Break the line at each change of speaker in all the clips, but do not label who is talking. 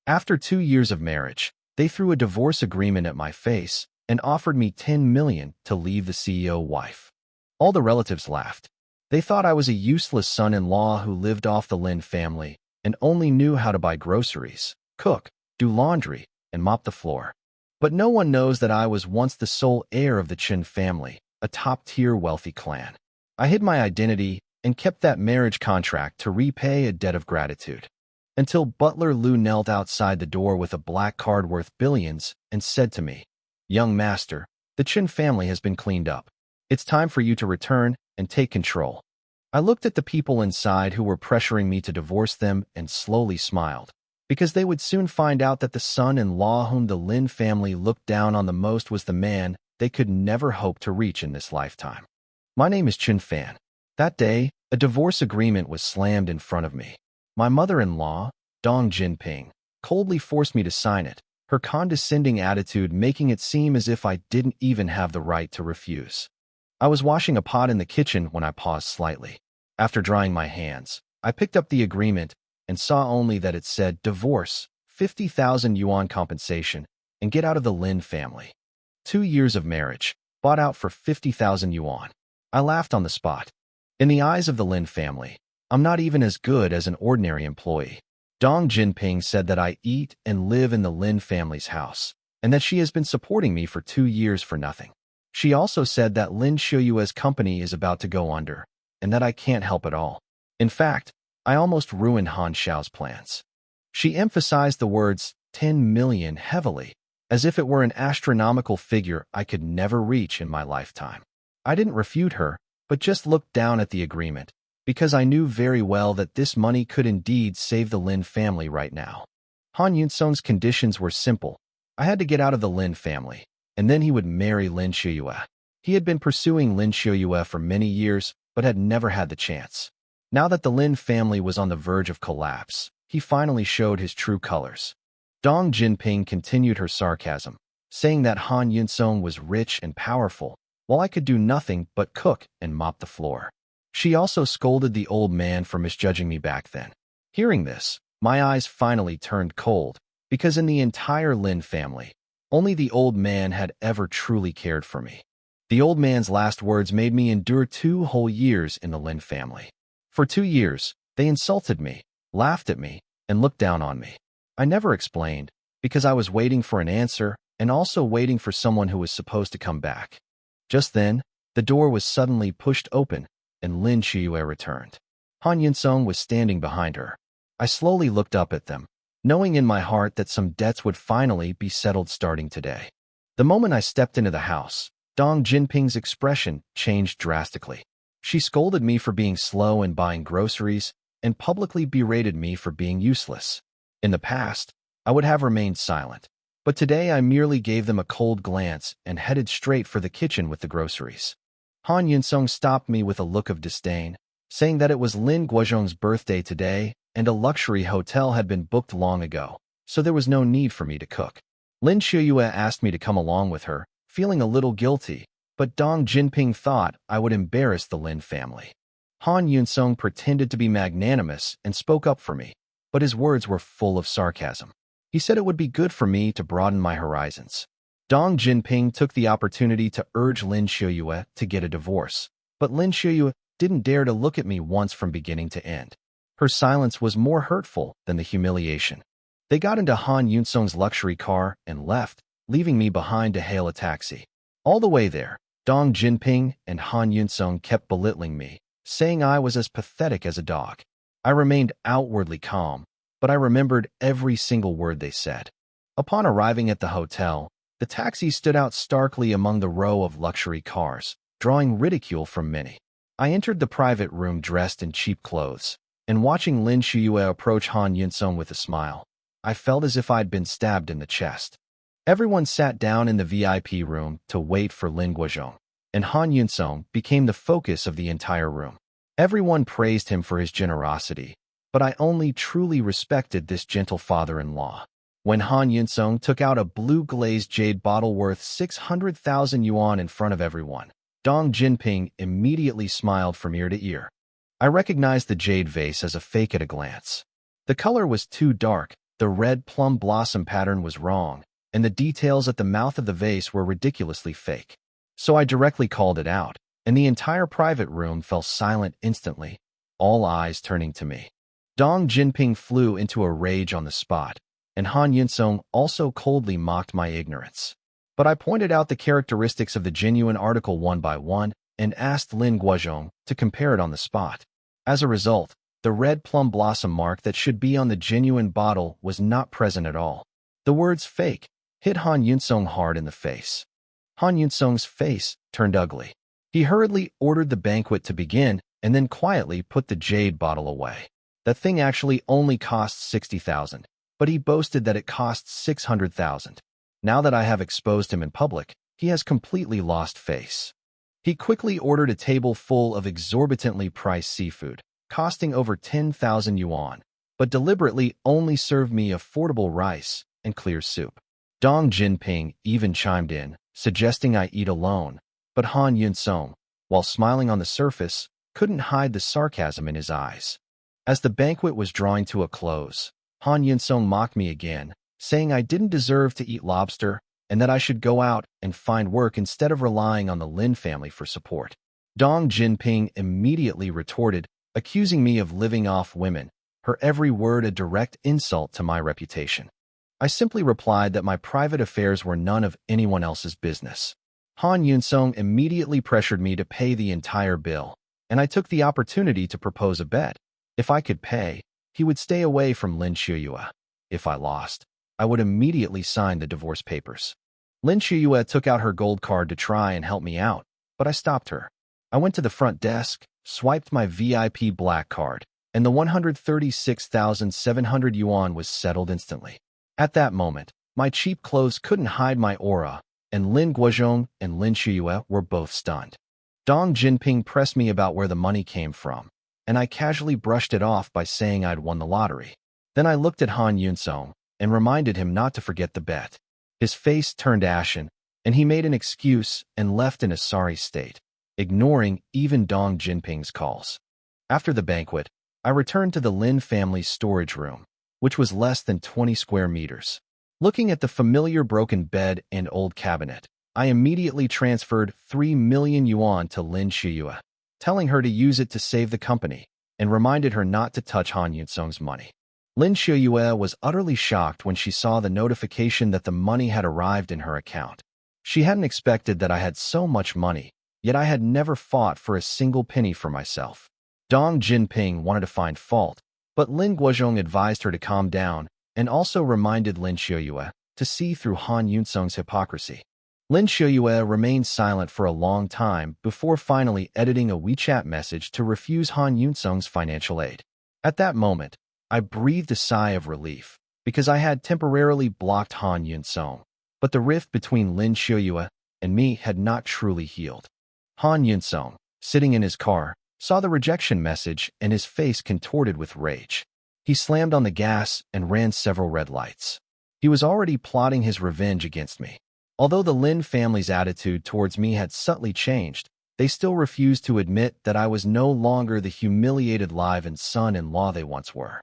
After 2 years of marriage, they threw a divorce agreement at my face and offered me 10 million to leave the CEO wife. All the relatives laughed. They thought I was a useless son-in-law who lived off the Lin family and only knew how to buy groceries, cook, do laundry, and mop the floor. But no one knows that I was once the sole heir of the Chen family, a top-tier wealthy clan. I hid my identity and kept that marriage contract to repay a debt of gratitude. Until Butler Lu knelt outside the door with a black card worth billions and said to me, "Young master, the Chen family has been cleaned up. It's time for you to return and take control." I looked at the people inside who were pressuring me to divorce them and slowly smiled, because they would soon find out that the son-in-law whom the Lin family looked down on the most was the man they could never hope to reach in this lifetime. My name is Chen Fan. That day, a divorce agreement was slammed in front of me. My mother-in-law, Dong Jinping, coldly forced me to sign it, her condescending attitude making it seem as if I didn't even have the right to refuse. I was washing a pot in the kitchen when I paused slightly. After drying my hands, I picked up the agreement and saw only that it said divorce, 50,000 yuan compensation, and get out of the Lin family. 2 years of marriage, bought out for 50,000 yuan. I laughed on the spot. In the eyes of the Lin family, I'm not even as good as an ordinary employee. Dong Jinping said that I eat and live in the Lin family's house, and that she has been supporting me for 2 years for nothing. She also said that Lin Xiuyue's company is about to go under, and that I can't help at all. In fact, I almost ruined Han Xiao's plans. She emphasized the words 10 million heavily, as if it were an astronomical figure I could never reach in my lifetime. I didn't refute her, but just looked down at the agreement, because I knew very well that this money could indeed save the Lin family right now. Han Yunsong's conditions were simple. I had to get out of the Lin family, and then he would marry Lin Xiuyue. He had been pursuing Lin Xiuyue for many years, but had never had the chance. Now that the Lin family was on the verge of collapse, he finally showed his true colors. Dong Jinping continued her sarcasm, saying that Han Yunsong was rich and powerful, while I could do nothing but cook and mop the floor. She also scolded the old man for misjudging me back then. Hearing this, my eyes finally turned cold, because in the entire Lin family, only the old man had ever truly cared for me. The old man's last words made me endure 2 whole years in the Lin family. For 2 years, they insulted me, laughed at me, and looked down on me. I never explained, because I was waiting for an answer and also waiting for someone who was supposed to come back. Just then, the door was suddenly pushed open, and Lin Xiuyue returned. Han Yunsong was standing behind her. I slowly looked up at them, knowing in my heart that some debts would finally be settled starting today. The moment I stepped into the house, Dong Jinping's expression changed drastically. She scolded me for being slow in buying groceries and publicly berated me for being useless. In the past, I would have remained silent, but today I merely gave them a cold glance and headed straight for the kitchen with the groceries. Han Yunsong stopped me with a look of disdain, saying that it was Lin Guozhong's birthday today and a luxury hotel had been booked long ago, so there was no need for me to cook. Lin Xiuyue asked me to come along with her, feeling a little guilty, but Dong Jinping thought I would embarrass the Lin family. Han Yunsong pretended to be magnanimous and spoke up for me, but his words were full of sarcasm. He said it would be good for me to broaden my horizons. Dong Jinping took the opportunity to urge Lin Xiuyue to get a divorce, but Lin Xiuyue didn't dare to look at me once from beginning to end. Her silence was more hurtful than the humiliation. They got into Han Yunsong's luxury car and left, leaving me behind to hail a taxi. All the way there, Dong Jinping and Han Yunsong kept belittling me, saying I was as pathetic as a dog. I remained outwardly calm, but I remembered every single word they said. Upon arriving at the hotel, the taxi stood out starkly among the row of luxury cars, drawing ridicule from many. I entered the private room dressed in cheap clothes, and watching Lin Xiuyue approach Han Yunsong with a smile, I felt as if I'd been stabbed in the chest. Everyone sat down in the VIP room to wait for Lin Guozhong, and Han Yunsong became the focus of the entire room. Everyone praised him for his generosity, but I only truly respected this gentle father-in-law. When Han Yunsong took out a blue-glazed jade bottle worth 600,000 yuan in front of everyone, Dong Jinping immediately smiled from ear to ear. I recognized the jade vase as a fake at a glance. The color was too dark, The red plum blossom pattern was wrong, and the details at the mouth of the vase were ridiculously fake. So I directly called it out, and the entire private room fell silent instantly, all eyes turning to me. Dong Jinping flew into a rage on the spot, and Han Yunsong also coldly mocked my ignorance. But I pointed out the characteristics of the genuine article one by one and asked Lin Guozhong to compare it on the spot. As a result, the red plum blossom mark that should be on the genuine bottle was not present at all. The words fake hit Han Yunsong hard in the face. Han Yunsong's face turned ugly. He hurriedly ordered the banquet to begin and then quietly put the jade bottle away. That thing actually only cost 60,000, but he boasted that it costs 600,000. Now that I have exposed him in public, he has completely lost face. He quickly ordered a table full of exorbitantly priced seafood, costing over 10,000 yuan, but deliberately only served me affordable rice and clear soup. Dong Jinping even chimed in, suggesting I eat alone, but Han Yunsong, while smiling on the surface, couldn't hide the sarcasm in his eyes. As the banquet was drawing to a close, Han Yunsong mocked me again, saying I didn't deserve to eat lobster and that I should go out and find work instead of relying on the Lin family for support. Dong Jinping immediately retorted, accusing me of living off women, her every word a direct insult to my reputation. I simply replied that my private affairs were none of anyone else's business. Han Yunsong immediately pressured me to pay the entire bill, and I took the opportunity to propose a bet. If I could pay, he would stay away from Lin Shuyue. If I lost, I would immediately sign the divorce papers. Lin Shuyue took out her gold card to try and help me out, but I stopped her. I went to the front desk, swiped my VIP black card, and the 136,700 yuan was settled instantly. At that moment, my cheap clothes couldn't hide my aura, and Lin Guozhong and Lin Shuyue were both stunned. Dong Jinping pressed me about where the money came from, and I casually brushed it off by saying I'd won the lottery. Then I looked at Han Yunsong and reminded him not to forget the bet. His face turned ashen, and he made an excuse and left in a sorry state, ignoring even Dong Jinping's calls. After the banquet, I returned to the Lin family's storage room, which was less than 20 square meters. Looking at the familiar broken bed and old cabinet, I immediately transferred 3 million yuan to Lin Shuyue, telling her to use it to save the company, and reminded her not to touch Han Yunsong's money. Lin Shuyue was utterly shocked when she saw the notification that the money had arrived in her account. She hadn't expected that I had so much money, yet I had never fought for a single penny for myself. Dong Jinping wanted to find fault, but Lin Guozhong advised her to calm down and also reminded Lin Shuyue to see through Han Yunsong's hypocrisy. Lin Shuyue remained silent for a long time before finally editing a WeChat message to refuse Han Yunsong's financial aid. At that moment, I breathed a sigh of relief because I had temporarily blocked Han Yunsong, but the rift between Lin Shuyue and me had not truly healed. Han Yunsong, sitting in his car, saw the rejection message and his face contorted with rage. He slammed on the gas and ran several red lights. He was already plotting his revenge against me. Although the Lin family's attitude towards me had subtly changed, they still refused to admit that I was no longer the humiliated live-in son-in-law they once were.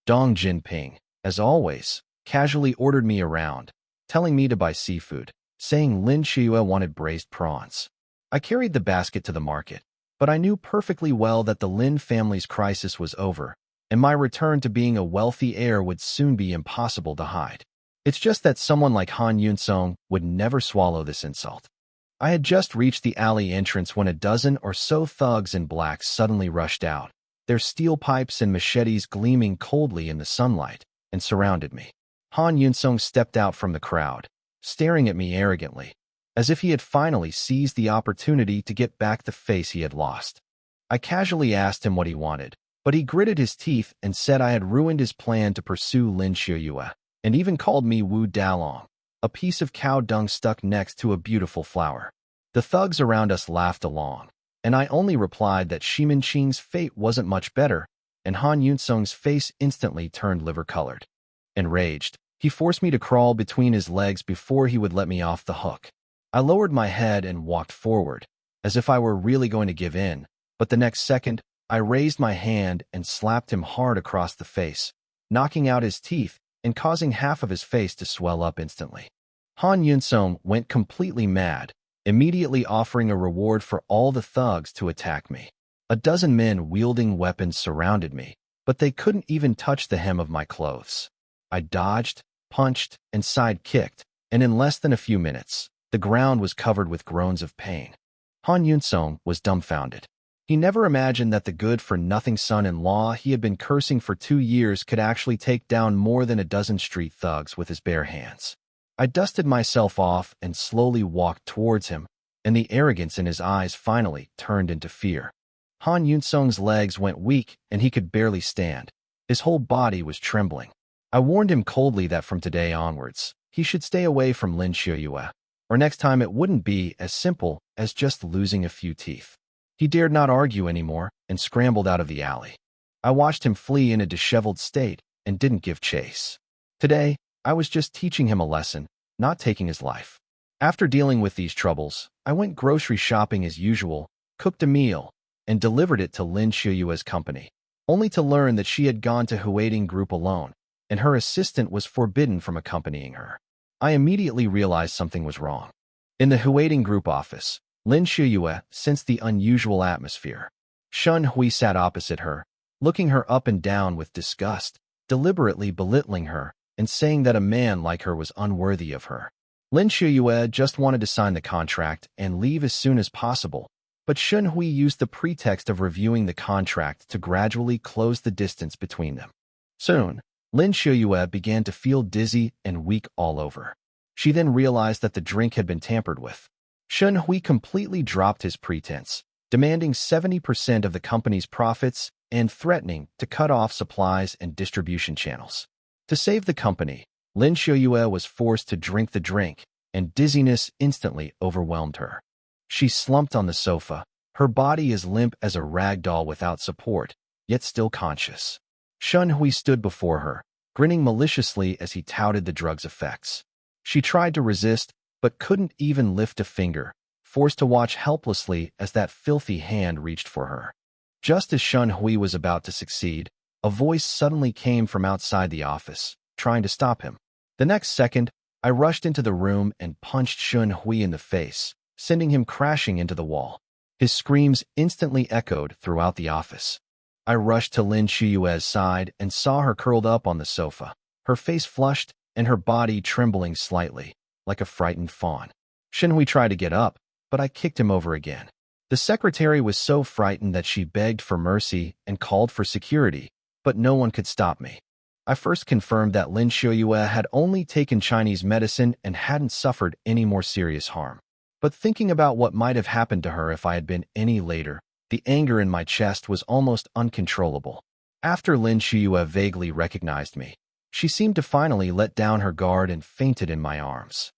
Dong Jinping, as always, casually ordered me around, telling me to buy seafood, saying Lin Shuyue wanted braised prawns. I carried the basket to the market, but I knew perfectly well that the Lin family's crisis was over, and my return to being a wealthy heir would soon be impossible to hide. It's just that someone like Han Yunsong would never swallow this insult. I had just reached the alley entrance when a dozen or so thugs in black suddenly rushed out, their steel pipes and machetes gleaming coldly in the sunlight, and surrounded me. Han Yunsong stepped out from the crowd, staring at me arrogantly, as if he had finally seized the opportunity to get back the face he had lost. I casually asked him what he wanted, but he gritted his teeth and said I had ruined his plan to pursue Lin Shuyue, and even called me Wu Dalong, a piece of cow dung stuck next to a beautiful flower. The thugs around us laughed along, and I only replied that Shimin Qing's fate wasn't much better, and Han Yunsong's face instantly turned liver-colored. Enraged, he forced me to crawl between his legs before he would let me off the hook. I lowered my head and walked forward, as if I were really going to give in, but the next second, I raised my hand and slapped him hard across the face, knocking out his teeth and causing half of his face to swell up instantly. Han Yunsong went completely mad, immediately offering a reward for all the thugs to attack me. A dozen men wielding weapons surrounded me, but they couldn't even touch the hem of my clothes. I dodged, punched, and side-kicked, and in less than a few minutes, the ground was covered with groans of pain. Han Yunsong was dumbfounded. He never imagined that the good-for-nothing son-in-law he had been cursing for 2 years could actually take down more than a dozen street thugs with his bare hands. I dusted myself off and slowly walked towards him, and the arrogance in his eyes finally turned into fear. Han Yunsong's legs went weak and he could barely stand. His whole body was trembling. I warned him coldly that from today onwards, he should stay away from Lin Xiuyue, or next time it wouldn't be as simple as just losing a few teeth. He dared not argue anymore and scrambled out of the alley. I watched him flee in a disheveled state and didn't give chase. Today, I was just teaching him a lesson, not taking his life. After dealing with these troubles, I went grocery shopping as usual, cooked a meal, and delivered it to Lin Xiuyue's company, only to learn that she had gone to Huading Group alone, and her assistant was forbidden from accompanying her. I immediately realized something was wrong. In the Huading Group office, Lin Xiuyue sensed the unusual atmosphere. Shun Hui sat opposite her, looking her up and down with disgust, deliberately belittling her, and saying that a man like her was unworthy of her. Lin Xiuyue just wanted to sign the contract and leave as soon as possible, but Shun Hui used the pretext of reviewing the contract to gradually close the distance between them. Soon, Lin Xiuyue began to feel dizzy and weak all over. She then realized that the drink had been tampered with. Shun Hui completely dropped his pretense, demanding 70% of the company's profits and threatening to cut off supplies and distribution channels. To save the company, Lin Xiuyue was forced to drink the drink, and dizziness instantly overwhelmed her. She slumped on the sofa, her body as limp as a rag doll without support, yet still conscious. Shun Hui stood before her, grinning maliciously as he touted the drug's effects. She tried to resist, but couldn't even lift a finger, forced to watch helplessly as that filthy hand reached for her. Just as Shun Hui was about to succeed, a voice suddenly came from outside the office, trying to stop him. The next second, I rushed into the room and punched Shun Hui in the face, sending him crashing into the wall. His screams instantly echoed throughout the office. I rushed to Lin Xiuyue's side and saw her curled up on the sofa, her face flushed and her body trembling slightly, like a frightened fawn. Shun Hui tried to get up, but I kicked him over again. The secretary was so frightened that she begged for mercy and called for security, but no one could stop me. I first confirmed that Lin Xiuyue had only taken Chinese medicine and hadn't suffered any more serious harm. But thinking about what might have happened to her if I had been any later, the anger in my chest was almost uncontrollable. After Lin Xiuyue vaguely recognized me, she seemed to finally let down her guard and fainted in my arms.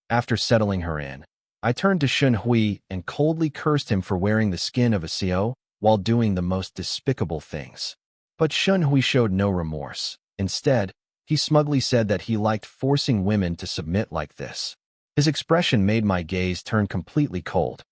After settling her in, I turned to Shun Hui and coldly cursed him for wearing the skin of a CO while doing the most despicable things. But Shun Hui showed no remorse. Instead, he smugly said that he liked forcing women to submit like this. His expression made my gaze turn completely cold.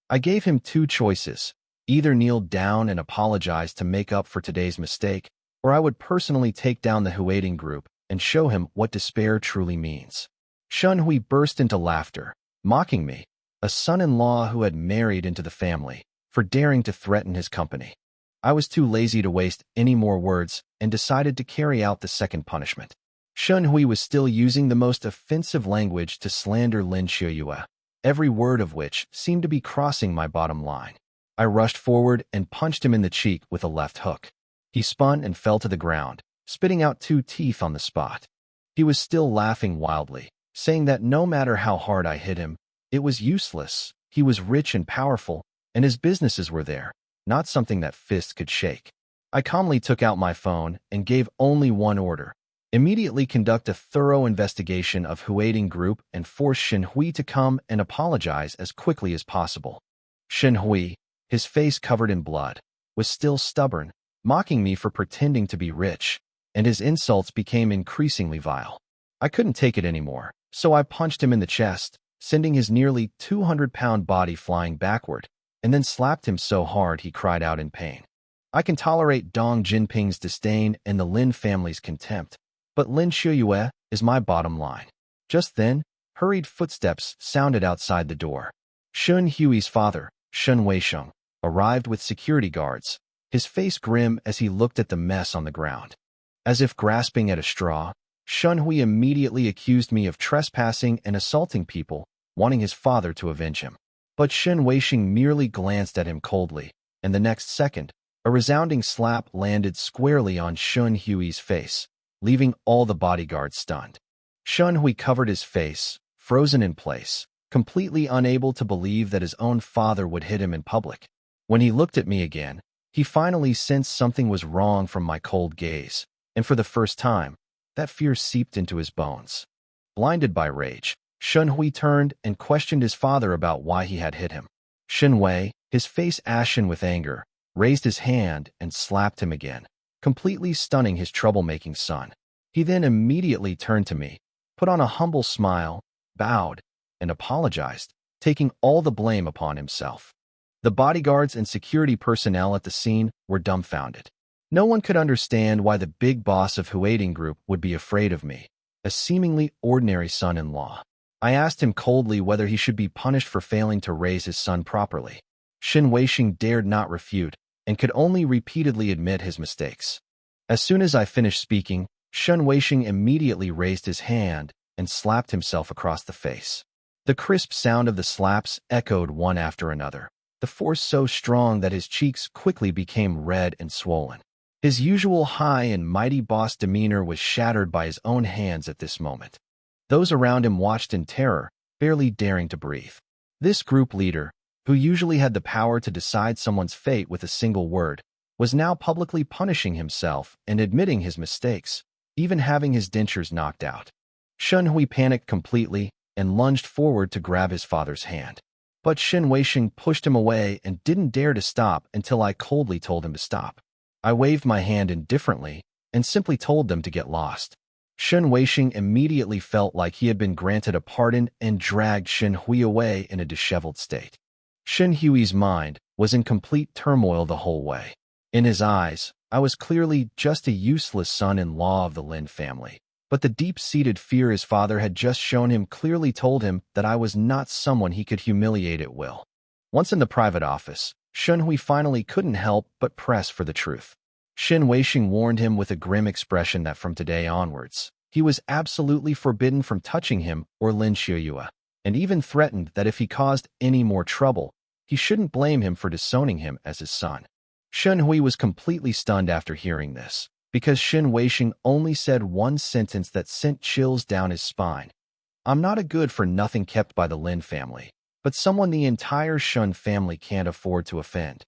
I gave him 2 choices: either kneel down and apologize to make up for today's mistake, or I would personally take down the Huading Group and show him what despair truly means. Shun Hui burst into laughter, mocking me, a son-in-law who had married into the family, for daring to threaten his company. I was too lazy to waste any more words and decided to carry out the second punishment. Shun Hui was still using the most offensive language to slander Lin Xiuyue, every word of which seemed to be crossing my bottom line. I rushed forward and punched him in the cheek with a left hook. He spun and fell to the ground, spitting out 2 teeth on the spot. He was still laughing wildly, saying that no matter how hard I hit him, it was useless. He was rich and powerful, and his businesses were there, not something that fists could shake. I calmly took out my phone and gave only one order: immediately conduct a thorough investigation of Huading Group and force Shun Hui to come and apologize as quickly as possible. Shun Hui, his face covered in blood, was still stubborn, mocking me for pretending to be rich, and his insults became increasingly vile. I couldn't take it anymore, so I punched him in the chest, sending his nearly 200-pound body flying backward, and then slapped him so hard he cried out in pain. I can tolerate Dong Jinping's disdain and the Lin family's contempt, But Lin Shuyue is my bottom line. Just then, hurried footsteps sounded outside the door. Shun Hui's father, Shun Weisheng, arrived with security guards, his face grim as he looked at the mess on the ground. As if grasping at a straw, Shun Hui immediately accused me of trespassing and assaulting people, wanting his father to avenge him. But Shun Weisheng merely glanced at him coldly, and the next second, a resounding slap landed squarely on Shun Hui's face, leaving all the bodyguards stunned. Shun Hui covered his face, frozen in place, completely unable to believe that his own father would hit him in public. When he looked at me again, he finally sensed something was wrong from my cold gaze, and for the first time, that fear seeped into his bones. Blinded by rage, Shun Hui turned and questioned his father about why he had hit him. Shin Wei, his face ashen with anger, raised his hand and slapped him again, completely stunning his troublemaking son. He then immediately turned to me, put on a humble smile, bowed, and apologized, taking all the blame upon himself. The bodyguards and security personnel at the scene were dumbfounded. No one could understand why the big boss of Huading Group would be afraid of me, a seemingly ordinary son-in-law. I asked him coldly whether he should be punished for failing to raise his son properly. Shin Weisheng dared not refute and could only repeatedly admit his mistakes. As soon as I finished speaking, Shin Weisheng immediately raised his hand and slapped himself across the face. The crisp sound of the slaps echoed one after another, the force so strong that his cheeks quickly became red and swollen. His usual high and mighty boss demeanor was shattered by his own hands at this moment. Those around him watched in terror, barely daring to breathe. This group leader, who usually had the power to decide someone's fate with a single word, was now publicly punishing himself and admitting his mistakes, even having his dentures knocked out. Shun Hui panicked completely and lunged forward to grab his father's hand. But Shin Weisheng pushed him away and didn't dare to stop until I coldly told him to stop. I waved my hand indifferently and simply told them to get lost. Shin Weisheng immediately felt like he had been granted a pardon and dragged Shin Hui away in a disheveled state. Shin Hui's mind was in complete turmoil the whole way. In his eyes, I was clearly just a useless son-in-law of the Lin family. But the deep-seated fear his father had just shown him clearly told him that I was not someone he could humiliate at will. Once in the private office, Shun Hui finally couldn't help but press for the truth. Shin Weisheng warned him with a grim expression that from today onwards, he was absolutely forbidden from touching him or Lin Shuyue, and even threatened that if he caused any more trouble, he shouldn't blame him for disowning him as his son. Shun Hui was completely stunned after hearing this, because Shin Weisheng only said one sentence that sent chills down his spine. I'm not a good-for-nothing kept by the Lin family, but someone the entire Shun family can't afford to offend.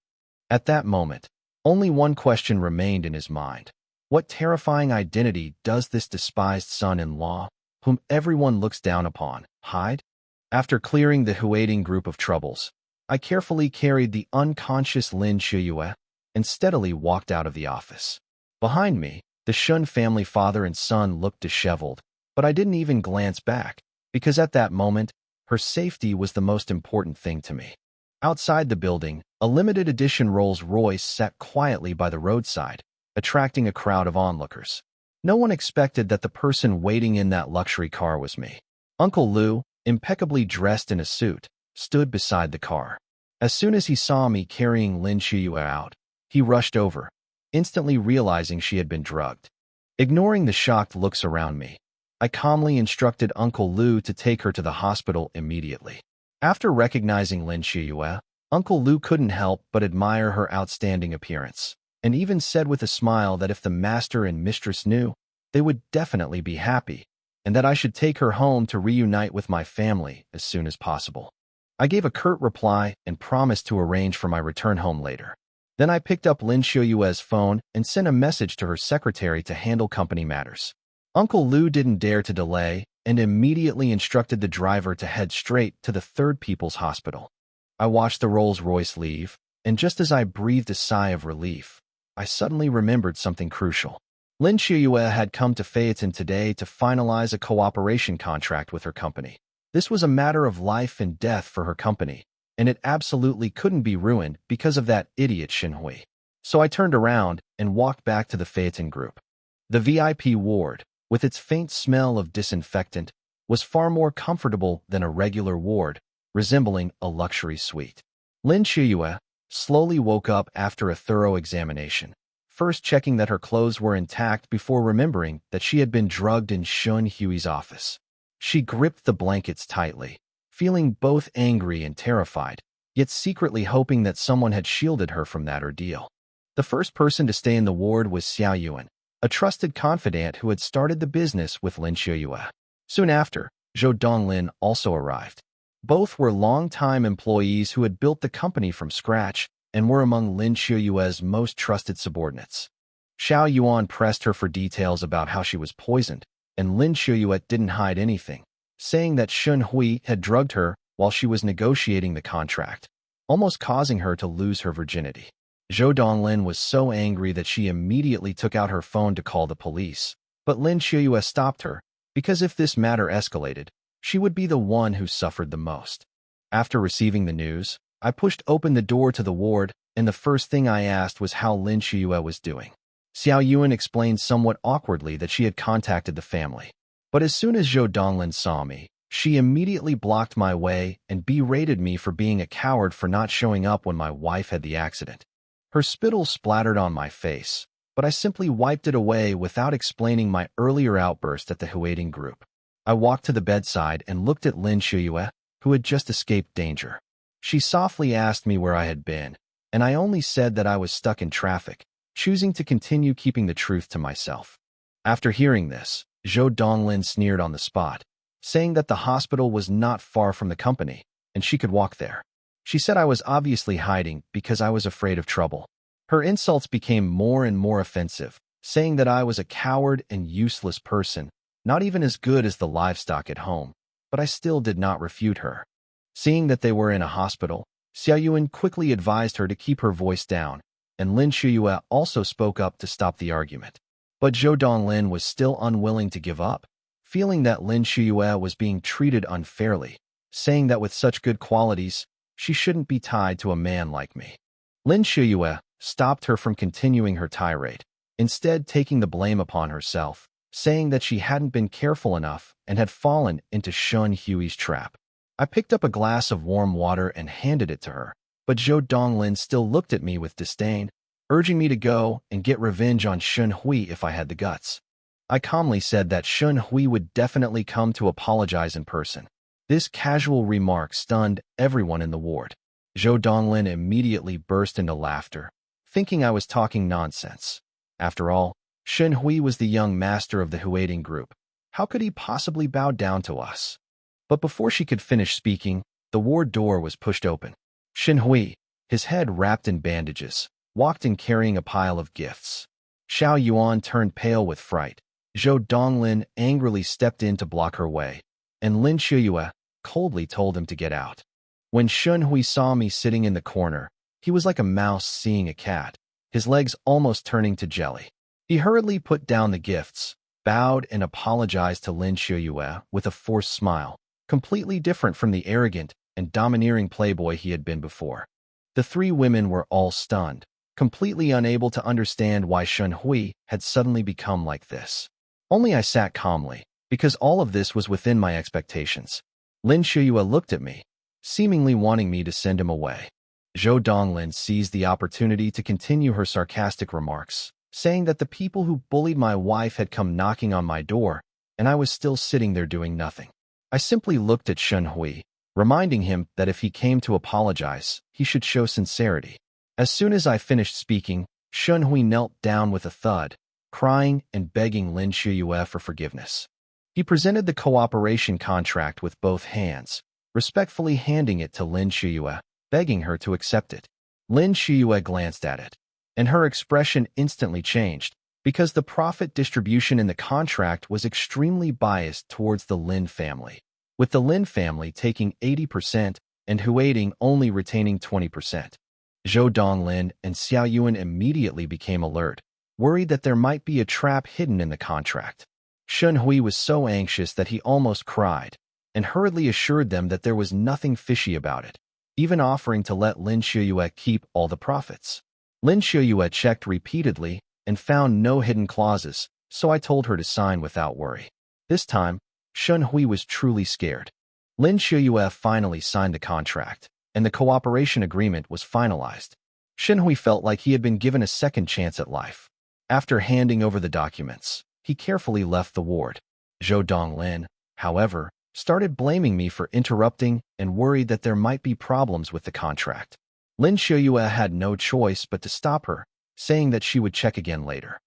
At that moment, only one question remained in his mind. What terrifying identity does this despised son-in-law, whom everyone looks down upon, hide? After clearing the Huading group of troubles, I carefully carried the unconscious Lin Shuyue and steadily walked out of the office. Behind me, the Shun family father and son looked disheveled, but I didn't even glance back, because at that moment, her safety was the most important thing to me. Outside the building, a limited edition Rolls-Royce sat quietly by the roadside, attracting a crowd of onlookers. No one expected that the person waiting in that luxury car was me. Uncle Lu, impeccably dressed in a suit, stood beside the car. As soon as he saw me carrying Lin Shuyue out, he rushed over, instantly realizing she had been drugged. Ignoring the shocked looks around me, I calmly instructed Uncle Lu to take her to the hospital immediately. After recognizing Lin Shuyue, Uncle Lu couldn't help but admire her outstanding appearance, and even said with a smile that if the master and mistress knew, they would definitely be happy, and that I should take her home to reunite with my family as soon as possible. I gave a curt reply and promised to arrange for my return home later. Then I picked up Lin Shuyue's phone and sent a message to her secretary to handle company matters. Uncle Lu didn't dare to delay and immediately instructed the driver to head straight to the Third People's Hospital. I watched the Rolls-Royce leave, and just as I breathed a sigh of relief, I suddenly remembered something crucial. Lin Shuyue had come to Phaeton today to finalize a cooperation contract with her company. This was a matter of life and death for her company, and it absolutely couldn't be ruined because of that idiot Shin Hui. So I turned around and walked back to the Phaeton group. The VIP ward, with its faint smell of disinfectant, was far more comfortable than a regular ward, resembling a luxury suite. Lin Shiyue slowly woke up after a thorough examination, first checking that her clothes were intact before remembering that she had been drugged in Shun Hui's office. She gripped the blankets tightly, feeling both angry and terrified, yet secretly hoping that someone had shielded her from that ordeal. The first person to stay in the ward was Xiao Yuan, a trusted confidant who had started the business with Lin Shiyue. Soon after, Zhou Donglin also arrived. Both were long-time employees who had built the company from scratch and were among Lin Shiyue's most trusted subordinates. Xiao Yuan pressed her for details about how she was poisoned, and Lin Shiyue didn't hide anything, saying that Shun Hui had drugged her while she was negotiating the contract, almost causing her to lose her virginity. Zhou Donglin was so angry that she immediately took out her phone to call the police, but Lin Shiyue stopped her, because if this matter escalated, she would be the one who suffered the most. After receiving the news, I pushed open the door to the ward, and the first thing I asked was how Lin Shiyue was doing. Xiao Yuan explained somewhat awkwardly that she had contacted the family. But as soon as Zhou Donglin saw me, she immediately blocked my way and berated me for being a coward for not showing up when my wife had the accident. Her spittle splattered on my face, but I simply wiped it away without explaining my earlier outburst at the Huating group. I walked to the bedside and looked at Lin Shiyue, who had just escaped danger. She softly asked me where I had been, and I only said that I was stuck in traffic, choosing to continue keeping the truth to myself. After hearing this, Zhou Donglin sneered on the spot, saying that the hospital was not far from the company, and she could walk there. She said I was obviously hiding because I was afraid of trouble. Her insults became more and more offensive, saying that I was a coward and useless person, not even as good as the livestock at home, but I still did not refute her. Seeing that they were in a hospital, Xiao Yuan quickly advised her to keep her voice down, and Lin Shiyue also spoke up to stop the argument. But Zhou Donglin was still unwilling to give up, feeling that Lin Shiyue was being treated unfairly, saying that with such good qualities, she shouldn't be tied to a man like me. Lin Shiyue stopped her from continuing her tirade, instead taking the blame upon herself, saying that she hadn't been careful enough and had fallen into Shun Hui's trap. I picked up a glass of warm water and handed it to her, but Zhou Donglin still looked at me with disdain, urging me to go and get revenge on Shun Hui if I had the guts. I calmly said that Shun Hui would definitely come to apologize in person. This casual remark stunned everyone in the ward. Zhou Donglin immediately burst into laughter, thinking I was talking nonsense. After all, Shun Hui was the young master of the Huating group. How could he possibly bow down to us? But before she could finish speaking, the ward door was pushed open. Shin Hui, his head wrapped in bandages, walked in carrying a pile of gifts. Xiao Yuan turned pale with fright. Zhou Donglin angrily stepped in to block her way, and Lin Shiyue coldly told him to get out. When Shun Hui saw me sitting in the corner, he was like a mouse seeing a cat, his legs almost turning to jelly. He hurriedly put down the gifts, bowed and apologized to Lin Shiyue with a forced smile, completely different from the arrogant and domineering playboy he had been before. The three women were all stunned, completely unable to understand why Shun Hui had suddenly become like this. Only I sat calmly, because all of this was within my expectations. Lin Shiyue looked at me, seemingly wanting me to send him away. Zhou Donglin seized the opportunity to continue her sarcastic remarks, saying that the people who bullied my wife had come knocking on my door, and I was still sitting there doing nothing. I simply looked at Shun Hui, reminding him that if he came to apologize, he should show sincerity. As soon as I finished speaking, Shun Hui knelt down with a thud, crying and begging Lin Shiyue for forgiveness. He presented the cooperation contract with both hands, respectfully handing it to Lin Shiyue, begging her to accept it. Lin Shiyue glanced at it, and her expression instantly changed, because the profit distribution in the contract was extremely biased towards the Lin family, with the Lin family taking 80% and Huating only retaining 20%. Zhou Donglin and Xiao Yuan immediately became alert, worried that there might be a trap hidden in the contract. Shun Hui was so anxious that he almost cried, and hurriedly assured them that there was nothing fishy about it, even offering to let Lin Shiyue keep all the profits. Lin Shiyue checked repeatedly and found no hidden clauses, so I told her to sign without worry. This time, Shun Hui was truly scared. Lin Shuyue finally signed the contract, and the cooperation agreement was finalized. Shen Hui felt like he had been given a second chance at life. After handing over the documents, he carefully left the ward. Zhou Donglin, however, started blaming me for interrupting and worried that there might be problems with the contract. Lin Shuyue had no choice but to stop her, saying that she would check again later.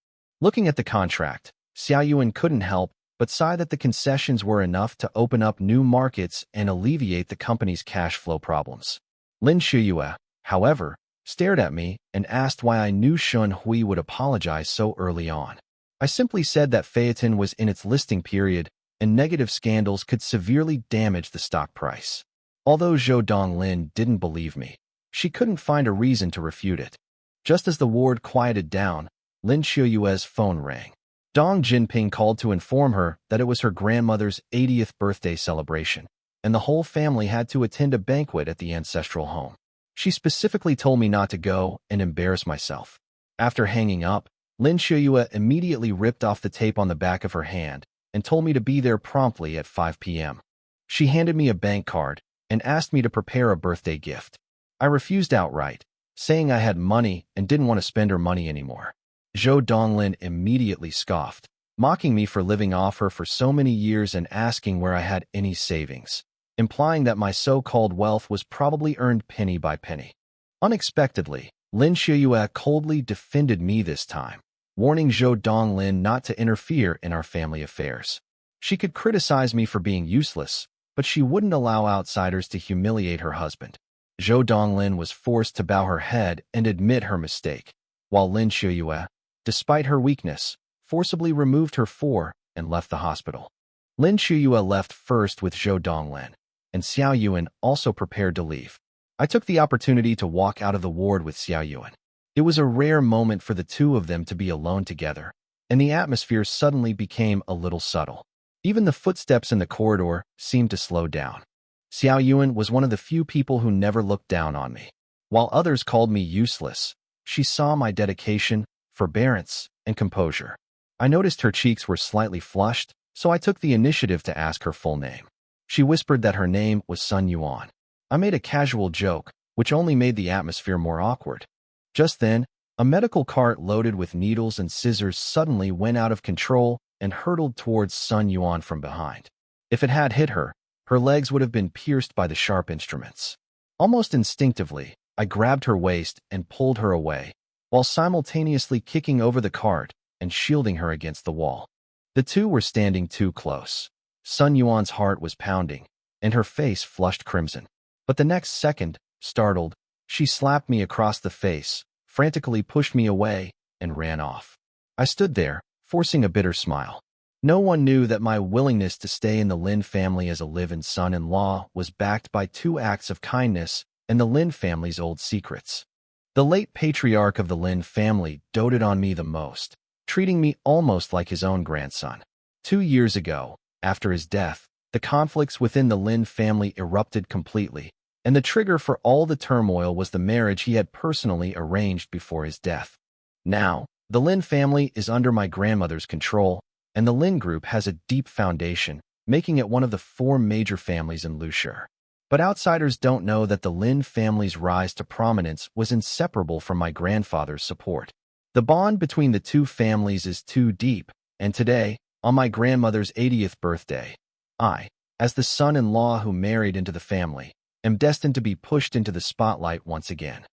Looking at the contract, Xiao Yuan couldn't help but sigh that the concessions were enough to open up new markets and alleviate the company's cash flow problems. Lin Shuyue, however, stared at me and asked why I knew Shun Hui would apologize so early on. I simply said that Phaeton was in its listing period and negative scandals could severely damage the stock price. Although Zhou Donglin didn't believe me, she couldn't find a reason to refute it. Just as the ward quieted down, Lin Shuyue's phone rang. Dong Jinping called to inform her that it was her grandmother's 80th birthday celebration, and the whole family had to attend a banquet at the ancestral home. She specifically told me not to go and embarrass myself. After hanging up, Lin Shuyue immediately ripped off the tape on the back of her hand and told me to be there promptly at 5 p.m. She handed me a bank card and asked me to prepare a birthday gift. I refused outright, saying I had money and didn't want to spend her money anymore. Zhou Donglin immediately scoffed, mocking me for living off her for so many years and asking where I had any savings, implying that my so-called wealth was probably earned penny by penny. Unexpectedly, Lin Shuyue coldly defended me this time, warning Zhou Donglin not to interfere in our family affairs. She could criticize me for being useless, but she wouldn't allow outsiders to humiliate her husband. Zhou Donglin was forced to bow her head and admit her mistake, while Lin Shuyue, despite her weakness, forcibly removed her and left the hospital. Lin Shuyue left first with Zhou Donglin, and Xiao Yuan also prepared to leave. I took the opportunity to walk out of the ward with Xiao Yuan. It was a rare moment for the two of them to be alone together, and the atmosphere suddenly became a little subtle. Even the footsteps in the corridor seemed to slow down. Xiao Yuan was one of the few people who never looked down on me. While others called me useless, she saw my dedication, forbearance, and composure. I noticed her cheeks were slightly flushed, so I took the initiative to ask her full name. She whispered that her name was Sun Yuan. I made a casual joke, which only made the atmosphere more awkward. Just then, a medical cart loaded with needles and scissors suddenly went out of control and hurtled towards Sun Yuan from behind. If it had hit her, her legs would have been pierced by the sharp instruments. Almost instinctively, I grabbed her waist and pulled her away, while simultaneously kicking over the cart and shielding her against the wall. The two were standing too close. Sun Yuan's heart was pounding, and her face flushed crimson. But the next second, startled, she slapped me across the face, frantically pushed me away, and ran off. I stood there, forcing a bitter smile. No one knew that my willingness to stay in the Lin family as a live-in son-in-law was backed by 2 acts of kindness and the Lin family's old secrets. The late patriarch of the Lin family doted on me the most, treating me almost like his own grandson. 2 years ago, after his death, the conflicts within the Lin family erupted completely, and the trigger for all the turmoil was the marriage he had personally arranged before his death. Now, the Lin family is under my grandmother's control, and the Lin group has a deep foundation, making it one of the 4 major families in Lushur. But outsiders don't know that the Lin family's rise to prominence was inseparable from my grandfather's support. The bond between the 2 families is too deep, and today, on my grandmother's 80th birthday, I, as the son-in-law who married into the family, am destined to be pushed into the spotlight once again.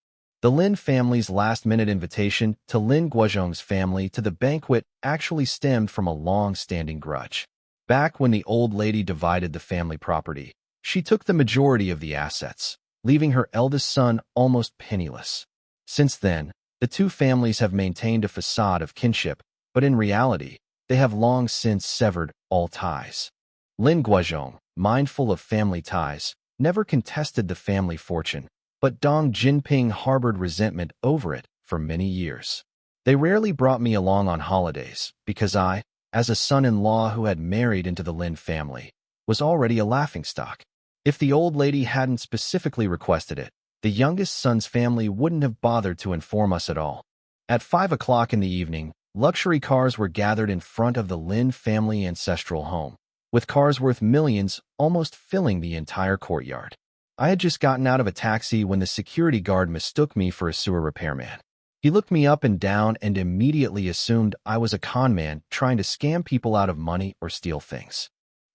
The Lin family's last-minute invitation to Lin Guozhong's family to the banquet actually stemmed from a long-standing grudge. Back when the old lady divided the family property, she took the majority of the assets, leaving her eldest son almost penniless. Since then, the 2 families have maintained a facade of kinship, but in reality, they have long since severed all ties. Lin Guozhong, mindful of family ties, never contested the family fortune, but Dong Jinping harbored resentment over it for many years. They rarely brought me along on holidays, because I, as a son-in-law who had married into the Lin family, was already a laughingstock. If the old lady hadn't specifically requested it, the youngest son's family wouldn't have bothered to inform us at all. At 5 o'clock in the evening, Luxury cars were gathered in front of the Lin family ancestral home, with cars worth millions almost filling the entire courtyard. I had just gotten out of a taxi when the security guard mistook me for a sewer repairman. He looked me up and down and immediately assumed I was a con man trying to scam people out of money or steal things.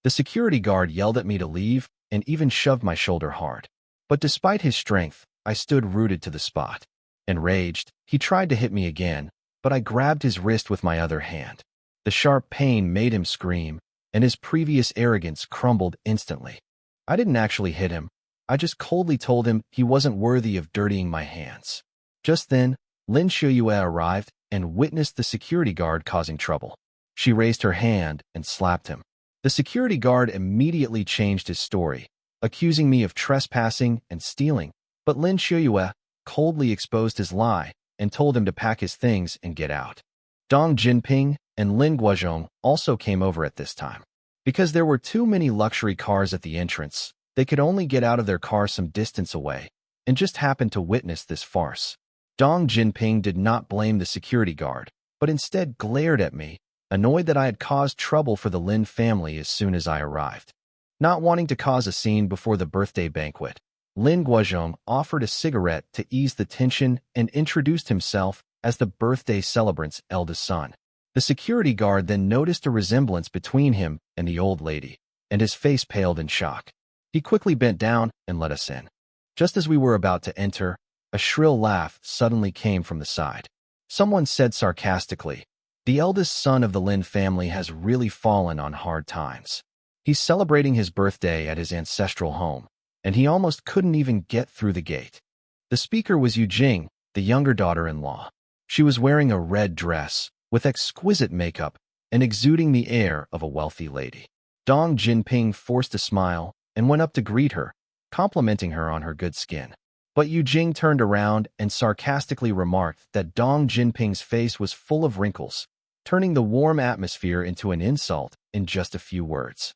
The security guard yelled at me to leave and even shoved my shoulder hard. But despite his strength, I stood rooted to the spot. Enraged, he tried to hit me again, but I grabbed his wrist with my other hand. The sharp pain made him scream, and his previous arrogance crumbled instantly. I didn't actually hit him. I just coldly told him he wasn't worthy of dirtying my hands. Just then, Lin Xiuyue arrived and witnessed the security guard causing trouble. She raised her hand and slapped him. The security guard immediately changed his story, accusing me of trespassing and stealing, but Lin Xiuyue coldly exposed his lie and told him to pack his things and get out. Dong Jinping and Lin Guozhong also came over at this time. Because there were too many luxury cars at the entrance, they could only get out of their car some distance away, and just happened to witness this farce. Dong Jinping did not blame the security guard, but instead glared at me, annoyed that I had caused trouble for the Lin family as soon as I arrived. Not wanting to cause a scene before the birthday banquet, Lin Guozhong offered a cigarette to ease the tension and introduced himself as the birthday celebrant's eldest son. The security guard then noticed a resemblance between him and the old lady, and his face paled in shock. He quickly bent down and let us in. Just as we were about to enter, a shrill laugh suddenly came from the side. Someone said sarcastically, "The eldest son of the Lin family has really fallen on hard times. He's celebrating his birthday at his ancestral home, and he almost couldn't even get through the gate." The speaker was Yu Jing, the younger daughter-in-law. She was wearing a red dress, with exquisite makeup, and exuding the air of a wealthy lady. Dong Jinping forced a smile and went up to greet her, complimenting her on her good skin. But Yu Jing turned around and sarcastically remarked that Dong Jinping's face was full of wrinkles, turning the warm atmosphere into an insult in just a few words.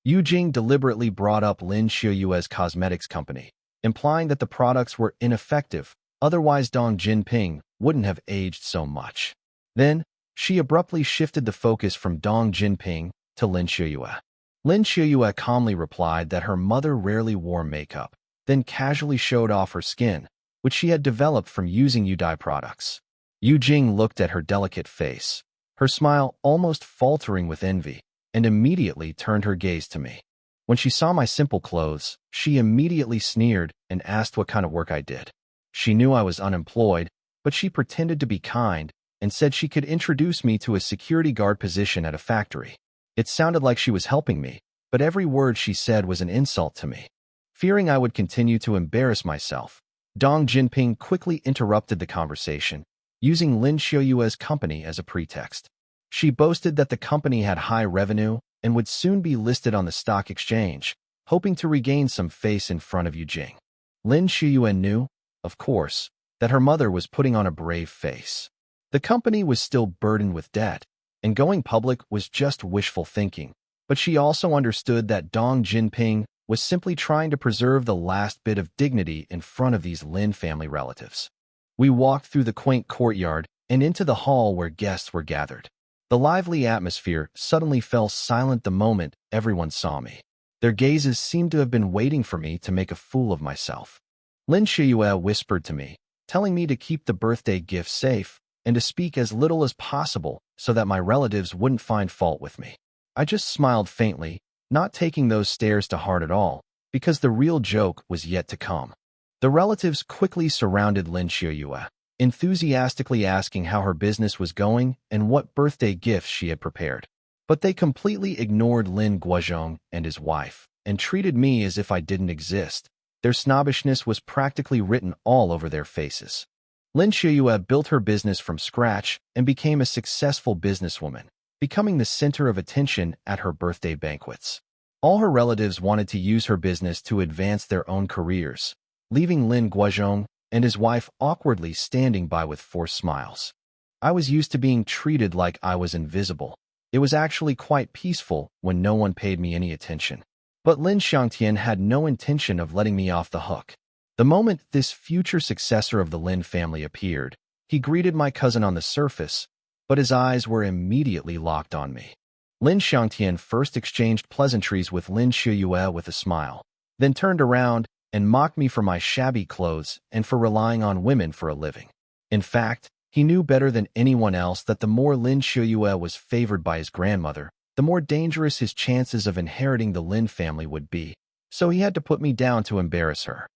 Yu Jing deliberately brought up Lin Xiuyue's cosmetics company, implying that the products were ineffective, otherwise Dong Jinping wouldn't have aged so much. Then, she abruptly shifted the focus from Dong Jinping to Lin Xiuyue. Lin Xiuyue calmly replied that her mother rarely wore makeup, then casually showed off her skin, which she had developed from using Yu Dai products. Yu Jing looked at her delicate face, her smile almost faltering with envy, and immediately turned her gaze to me. When she saw my simple clothes, she immediately sneered and asked what kind of work I did. She knew I was unemployed, but she pretended to be kind and said she could introduce me to a security guard position at a factory. It sounded like she was helping me, but every word she said was an insult to me. Fearing I would continue to embarrass myself, Dong Jinping quickly interrupted the conversation, using Lin Xiuyue's company as a pretext. She boasted that the company had high revenue and would soon be listed on the stock exchange, hoping to regain some face in front of Yu Jing. Lin Xiuyue knew, of course, that her mother was putting on a brave face. The company was still burdened with debt, and going public was just wishful thinking, but she also understood that Dong Jinping was simply trying to preserve the last bit of dignity in front of these Lin family relatives. We walked through the quaint courtyard and into the hall where guests were gathered. The lively atmosphere suddenly fell silent the moment everyone saw me. Their gazes seemed to have been waiting for me to make a fool of myself. Lin Xiuyue whispered to me, telling me to keep the birthday gift safe and to speak as little as possible so that my relatives wouldn't find fault with me. I just smiled faintly, not taking those stares to heart at all, because the real joke was yet to come. The relatives quickly surrounded Lin Xiuyue, enthusiastically asking how her business was going and what birthday gifts she had prepared. But they completely ignored Lin Guozhong and his wife, and treated me as if I didn't exist. Their snobbishness was practically written all over their faces. Lin Xiuyue built her business from scratch and became a successful businesswoman, becoming the center of attention at her birthday banquets. All her relatives wanted to use her business to advance their own careers, leaving Lin Guozhong and his wife awkwardly standing by with forced smiles. I was used to being treated like I was invisible. It was actually quite peaceful when no one paid me any attention. But Lin Xiangtian had no intention of letting me off the hook. The moment this future successor of the Lin family appeared, he greeted my cousin on the surface, but his eyes were immediately locked on me. Lin Xiangtian first exchanged pleasantries with Lin Shiyue with a smile, then turned around and mocked me for my shabby clothes and for relying on women for a living. In fact, he knew better than anyone else that the more Lin Shiyue was favored by his grandmother, the more dangerous his chances of inheriting the Lin family would be, so he had to put me down to embarrass her.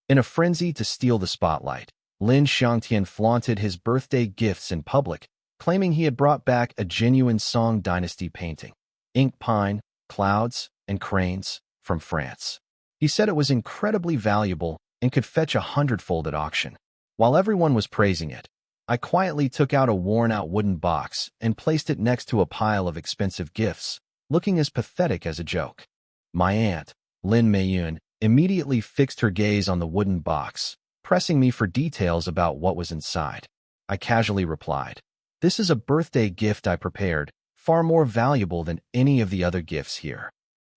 In a frenzy to steal the spotlight, Lin Xiangtian flaunted his birthday gifts in public, claiming he had brought back a genuine Song Dynasty painting, ink pine, clouds, and cranes, from France. He said it was incredibly valuable and could fetch 100-fold at auction. While everyone was praising it, I quietly took out a worn-out wooden box and placed it next to a pile of expensive gifts, looking as pathetic as a joke. My aunt, Lin Meiyun, immediately fixed her gaze on the wooden box, pressing me for details about what was inside. I casually replied, "This is a birthday gift I prepared, far more valuable than any of the other gifts here."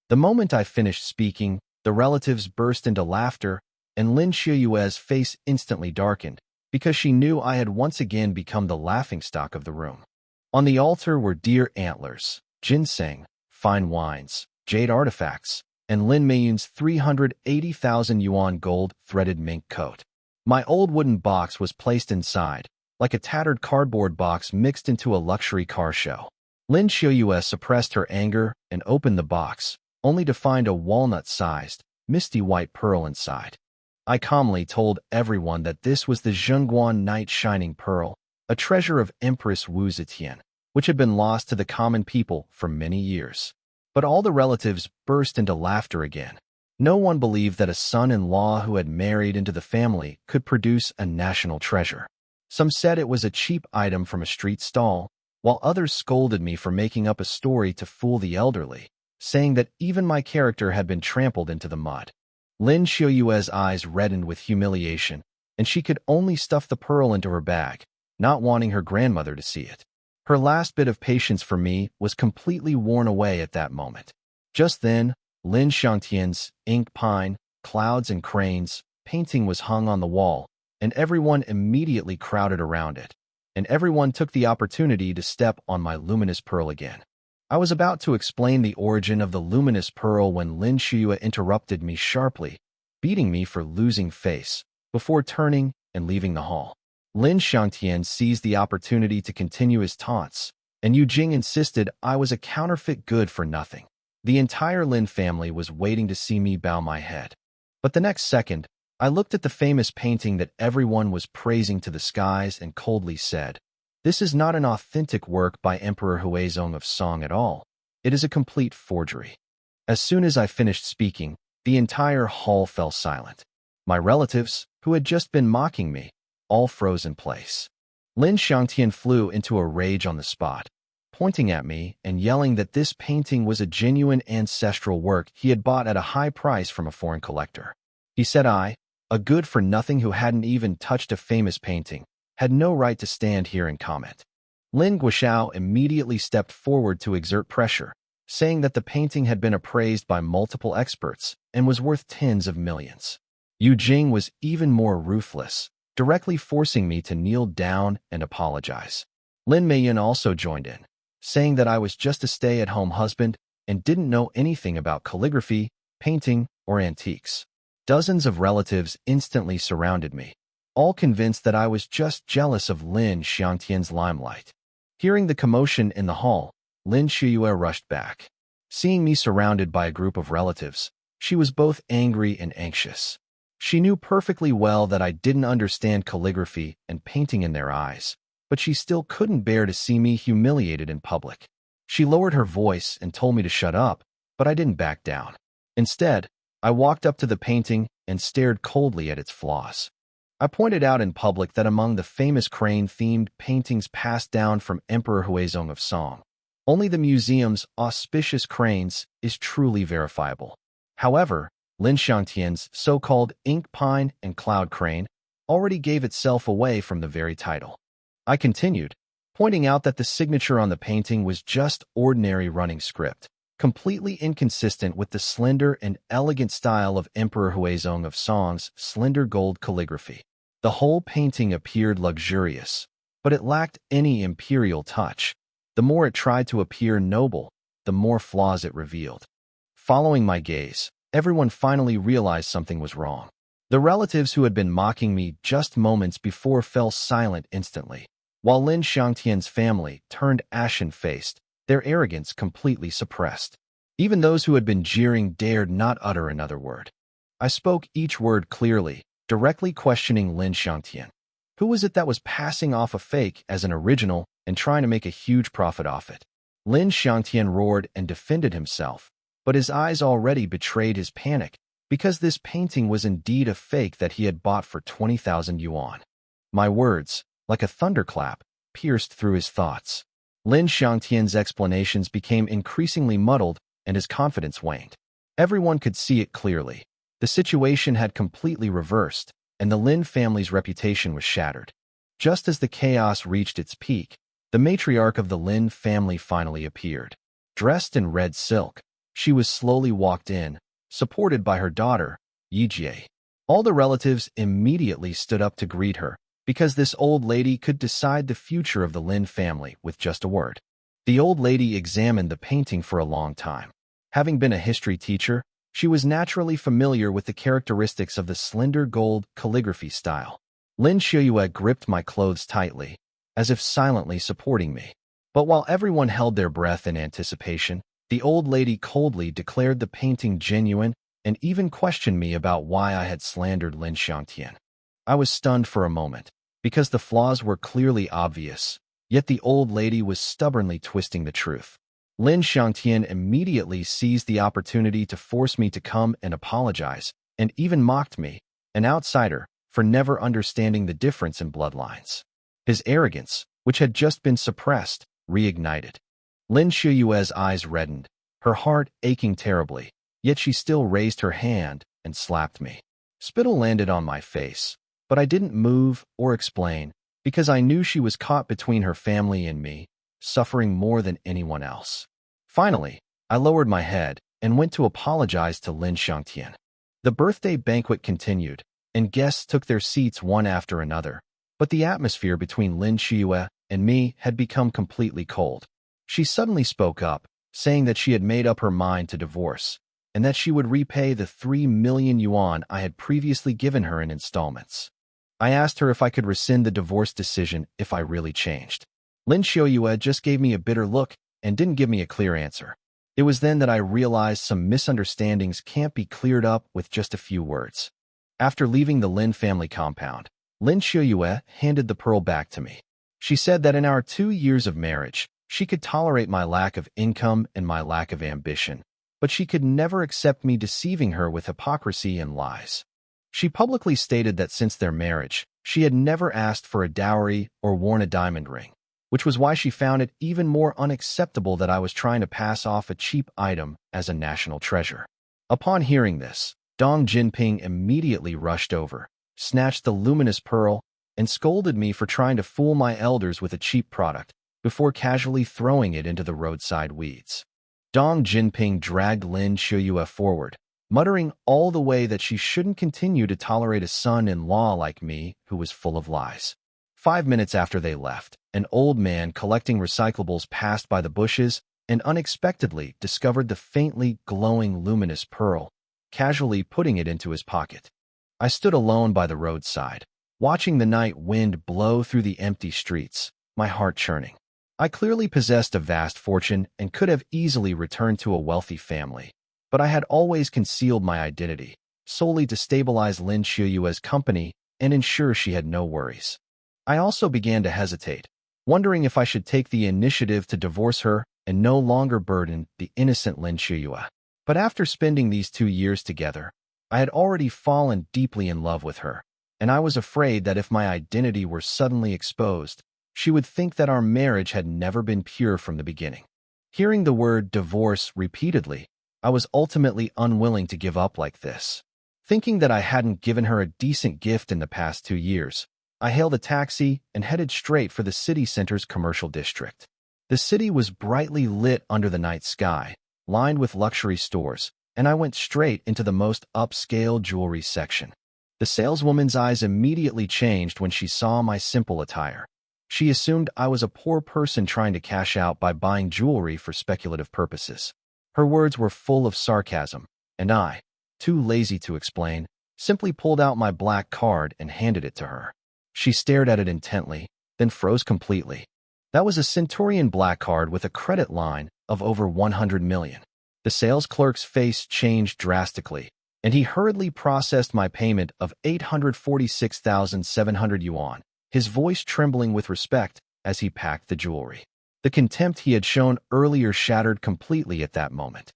The moment I finished speaking, the relatives burst into laughter, and Lin Shiyue's face instantly darkened, because she knew I had once again become the laughingstock of the room. On the altar were deer antlers, ginseng, fine wines, jade artifacts, and Lin Meiyun's 380,000 yuan gold-threaded mink coat. My old wooden box was placed inside, like a tattered cardboard box mixed into a luxury car show. Lin Shiyue suppressed her anger and opened the box, only to find a walnut-sized, misty white pearl inside. I calmly told everyone that this was the Zhengguan Night Shining Pearl, a treasure of Empress Wu Zetian, which had been lost to the common people for many years. But all the relatives burst into laughter again. No one believed that a son-in-law who had married into the family could produce a national treasure. Some said it was a cheap item from a street stall, while others scolded me for making up a story to fool the elderly, saying that even my character had been trampled into the mud. Lin Shiyue's eyes reddened with humiliation, and she could only stuff the pearl into her bag, not wanting her grandmother to see it. Her last bit of patience for me was completely worn away at that moment. Just then, Lin Xiangtian's ink pine, clouds and cranes painting was hung on the wall, and everyone immediately crowded around it, and everyone took the opportunity to step on my luminous pearl again. I was about to explain the origin of the luminous pearl when Lin Shiyue interrupted me sharply, beating me for losing face, before turning and leaving the hall. Lin Xiangtian seized the opportunity to continue his taunts, and Yu Jing insisted I was a counterfeit good for nothing. The entire Lin family was waiting to see me bow my head. But the next second, I looked at the famous painting that everyone was praising to the skies and coldly said, "This is not an authentic work by Emperor Huizong of Song at all. It is a complete forgery." As soon as I finished speaking, the entire hall fell silent. My relatives, who had just been mocking me, all froze in place. Lin Xiangtian flew into a rage on the spot, pointing at me and yelling that this painting was a genuine ancestral work he had bought at a high price from a foreign collector. He said I, a good-for-nothing who hadn't even touched a famous painting, had no right to stand here and comment. Lin Guoxiao immediately stepped forward to exert pressure, saying that the painting had been appraised by multiple experts and was worth tens of millions. Yu Jing was even more ruthless, directly forcing me to kneel down and apologize. Lin Meiyun also joined in, saying that I was just a stay-at-home husband and didn't know anything about calligraphy, painting, or antiques. Dozens of relatives instantly surrounded me, all convinced that I was just jealous of Lin Xiangtian's limelight. Hearing the commotion in the hall, Lin Shiyue rushed back. Seeing me surrounded by a group of relatives, she was both angry and anxious. She knew perfectly well that I didn't understand calligraphy and painting in their eyes, but she still couldn't bear to see me humiliated in public. She lowered her voice and told me to shut up, but I didn't back down. Instead, I walked up to the painting and stared coldly at its flaws. I pointed out in public that among the famous crane-themed paintings passed down from Emperor Huizong of Song, only the museum's auspicious cranes is truly verifiable. However, Lin Xiangtian's so-called ink pine and cloud crane already gave itself away from the very title. I continued, pointing out that the signature on the painting was just ordinary running script, completely inconsistent with the slender and elegant style of Emperor Huizong of Song's slender gold calligraphy. The whole painting appeared luxurious, but it lacked any imperial touch. The more it tried to appear noble, the more flaws it revealed. Following my gaze, everyone finally realized something was wrong. The relatives who had been mocking me just moments before fell silent instantly, while Lin Xiangtian's family turned ashen-faced, their arrogance completely suppressed. Even those who had been jeering dared not utter another word. I spoke each word clearly, directly questioning Lin Xiangtian. Who was it that was passing off a fake as an original and trying to make a huge profit off it? Lin Xiangtian roared and defended himself, but his eyes already betrayed his panic, because this painting was indeed a fake that he had bought for 20,000 yuan. My words, like a thunderclap, pierced through his thoughts. Lin Xiangtian's explanations became increasingly muddled, and his confidence waned. Everyone could see it clearly. The situation had completely reversed, and the Lin family's reputation was shattered. Just as the chaos reached its peak, the matriarch of the Lin family finally appeared. Dressed in red silk, she was slowly walked in, supported by her daughter, Yijie. All the relatives immediately stood up to greet her, because this old lady could decide the future of the Lin family with just a word. The old lady examined the painting for a long time. Having been a history teacher, she was naturally familiar with the characteristics of the slender gold calligraphy style. Lin Xiuyue gripped my clothes tightly, as if silently supporting me. But while everyone held their breath in anticipation, the old lady coldly declared the painting genuine and even questioned me about why I had slandered Lin Xiangtian. I was stunned for a moment, because the flaws were clearly obvious, yet the old lady was stubbornly twisting the truth. Lin Xiangtian immediately seized the opportunity to force me to come and apologize, and even mocked me, an outsider, for never understanding the difference in bloodlines. His arrogance, which had just been suppressed, reignited. Lin Shiyue's eyes reddened, her heart aching terribly, yet she still raised her hand and slapped me. Spittle landed on my face, but I didn't move or explain, because I knew she was caught between her family and me, suffering more than anyone else. Finally, I lowered my head and went to apologize to Lin Xiangtian. The birthday banquet continued, and guests took their seats one after another, but the atmosphere between Lin Shiyue and me had become completely cold. She suddenly spoke up, saying that she had made up her mind to divorce, and that she would repay the 3 million yuan I had previously given her in installments. I asked her if I could rescind the divorce decision if I really changed. Lin Xiuyue just gave me a bitter look and didn't give me a clear answer. It was then that I realized some misunderstandings can't be cleared up with just a few words. After leaving the Lin family compound, Lin Xiuyue handed the pearl back to me. She said that in our 2 years of marriage, she could tolerate my lack of income and my lack of ambition, but she could never accept me deceiving her with hypocrisy and lies. She publicly stated that since their marriage, she had never asked for a dowry or worn a diamond ring, which was why she found it even more unacceptable that I was trying to pass off a cheap item as a national treasure. Upon hearing this, Dong Jinping immediately rushed over, snatched the luminous pearl, and scolded me for trying to fool my elders with a cheap product, before casually throwing it into the roadside weeds. Dong Jinping dragged Lin Xiuyue forward, muttering all the way that she shouldn't continue to tolerate a son-in-law like me who was full of lies. 5 minutes after they left, an old man collecting recyclables passed by the bushes and unexpectedly discovered the faintly glowing luminous pearl, casually putting it into his pocket. I stood alone by the roadside, watching the night wind blow through the empty streets, my heart churning. I clearly possessed a vast fortune and could have easily returned to a wealthy family, but I had always concealed my identity, solely to stabilize Lin Xiuyue's company and ensure she had no worries. I also began to hesitate, wondering if I should take the initiative to divorce her and no longer burden the innocent Lin Xiuyue. But after spending these 2 years together, I had already fallen deeply in love with her, and I was afraid that if my identity were suddenly exposed, she would think that our marriage had never been pure from the beginning. Hearing the word divorce repeatedly, I was ultimately unwilling to give up like this. Thinking that I hadn't given her a decent gift in the past 2 years, I hailed a taxi and headed straight for the city center's commercial district. The city was brightly lit under the night sky, lined with luxury stores, and I went straight into the most upscale jewelry section. The saleswoman's eyes immediately changed when she saw my simple attire. She assumed I was a poor person trying to cash out by buying jewelry for speculative purposes. Her words were full of sarcasm, and I, too lazy to explain, simply pulled out my black card and handed it to her. She stared at it intently, then froze completely. That was a Centurion black card with a credit line of over 100 million. The sales clerk's face changed drastically, and he hurriedly processed my payment of 846,700 yuan, his voice trembling with respect as he packed the jewelry. The contempt he had shown earlier shattered completely at that moment.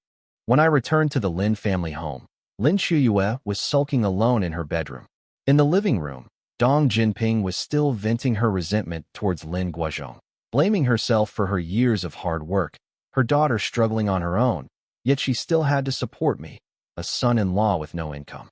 When I returned to the Lin family home, Lin Shuyue was sulking alone in her bedroom. In the living room, Dong Jinping was still venting her resentment towards Lin Guozhong, blaming herself for her years of hard work, her daughter struggling on her own, yet she still had to support me, a son-in-law with no income.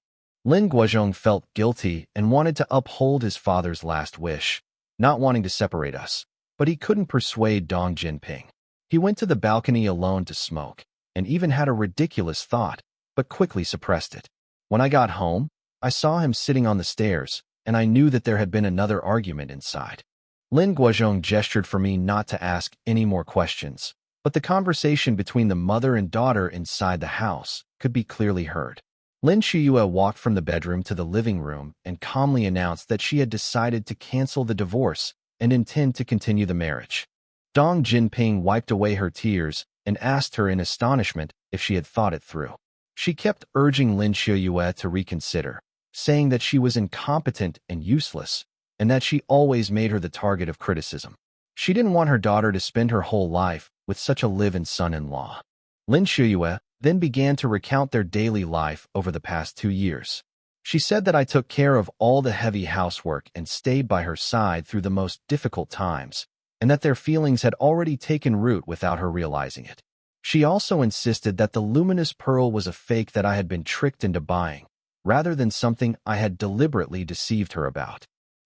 Lin Guozhong felt guilty and wanted to uphold his father's last wish, not wanting to separate us, but he couldn't persuade Dong Jinping. He went to the balcony alone to smoke, and even had a ridiculous thought, but quickly suppressed it. When I got home, I saw him sitting on the stairs, and I knew that there had been another argument inside. Lin Guozhong gestured for me not to ask any more questions, but the conversation between the mother and daughter inside the house could be clearly heard. Lin Shuyue walked from the bedroom to the living room and calmly announced that she had decided to cancel the divorce and intend to continue the marriage. Dong Jinping wiped away her tears and asked her in astonishment if she had thought it through. She kept urging Lin Shuyue to reconsider, saying that she was incompetent and useless, and that she always made her the target of criticism. She didn't want her daughter to spend her whole life with such a live-in son-in-law. Lin Shuyue then began to recount their daily life over the past 2 years. She said that I took care of all the heavy housework and stayed by her side through the most difficult times, and that their feelings had already taken root without her realizing it. She also insisted that the luminous pearl was a fake that I had been tricked into buying, rather than something I had deliberately deceived her about.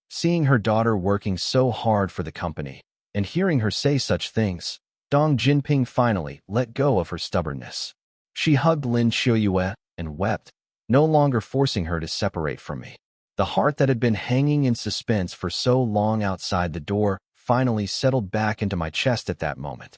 Seeing her daughter working so hard for the company, and hearing her say such things, Dong Jinping finally let go of her stubbornness. She hugged Lin Shuyue and wept, no longer forcing her to separate from me. The heart that had been hanging in suspense for so long outside the door finally settled back into my chest at that moment.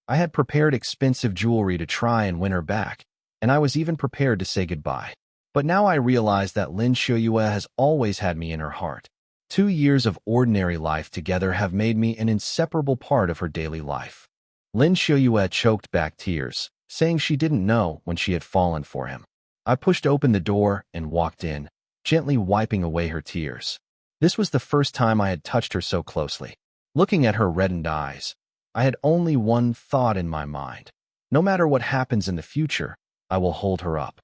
I had prepared expensive jewelry to try and win her back, and I was even prepared to say goodbye. But now I realized that Lin Shuyue has always had me in her heart. 2 years of ordinary life together have made me an inseparable part of her daily life. Lin Shuyue choked back tears, saying she didn't know when she had fallen for him. I pushed open the door and walked in, gently wiping away her tears. This was the first time I had touched her so closely. Looking at her reddened eyes, I had only one thought in my mind. No matter what happens in the future, I will hold her up.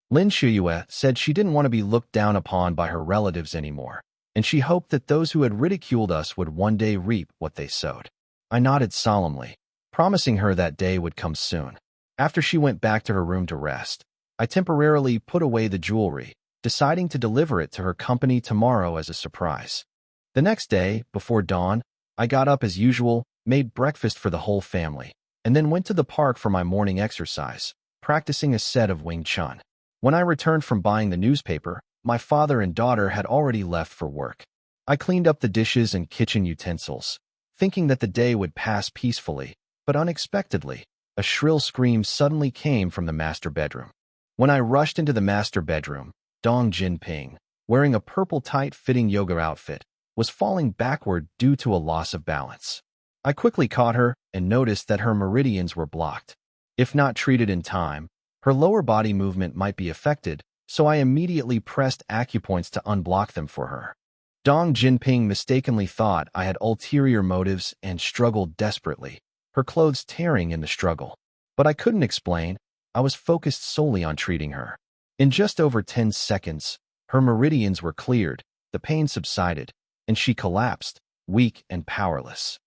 Lin Shuyue said she didn't want to be looked down upon by her relatives anymore, and she hoped that those who had ridiculed us would one day reap what they sowed. I nodded solemnly, promising her that day would come soon. After she went back to her room to rest, I temporarily put away the jewelry, deciding to deliver it to her company tomorrow as a surprise. The next day, before dawn, I got up as usual, made breakfast for the whole family, and then went to the park for my morning exercise, practicing a set of Wing Chun. When I returned from buying the newspaper, my father and daughter had already left for work. I cleaned up the dishes and kitchen utensils, thinking that the day would pass peacefully, but unexpectedly, a shrill scream suddenly came from the master bedroom. When I rushed into the master bedroom, Dong Jinping, wearing a purple tight-fitting yoga outfit, was falling backward due to a loss of balance. I quickly caught her and noticed that her meridians were blocked. If not treated in time, her lower body movement might be affected, so I immediately pressed acupoints to unblock them for her. Dong Jinping mistakenly thought I had ulterior motives and struggled desperately, her clothes tearing in the struggle. But I couldn't explain. I was focused solely on treating her. In just over 10 seconds, her meridians were cleared, the pain subsided, and she collapsed, weak and powerless.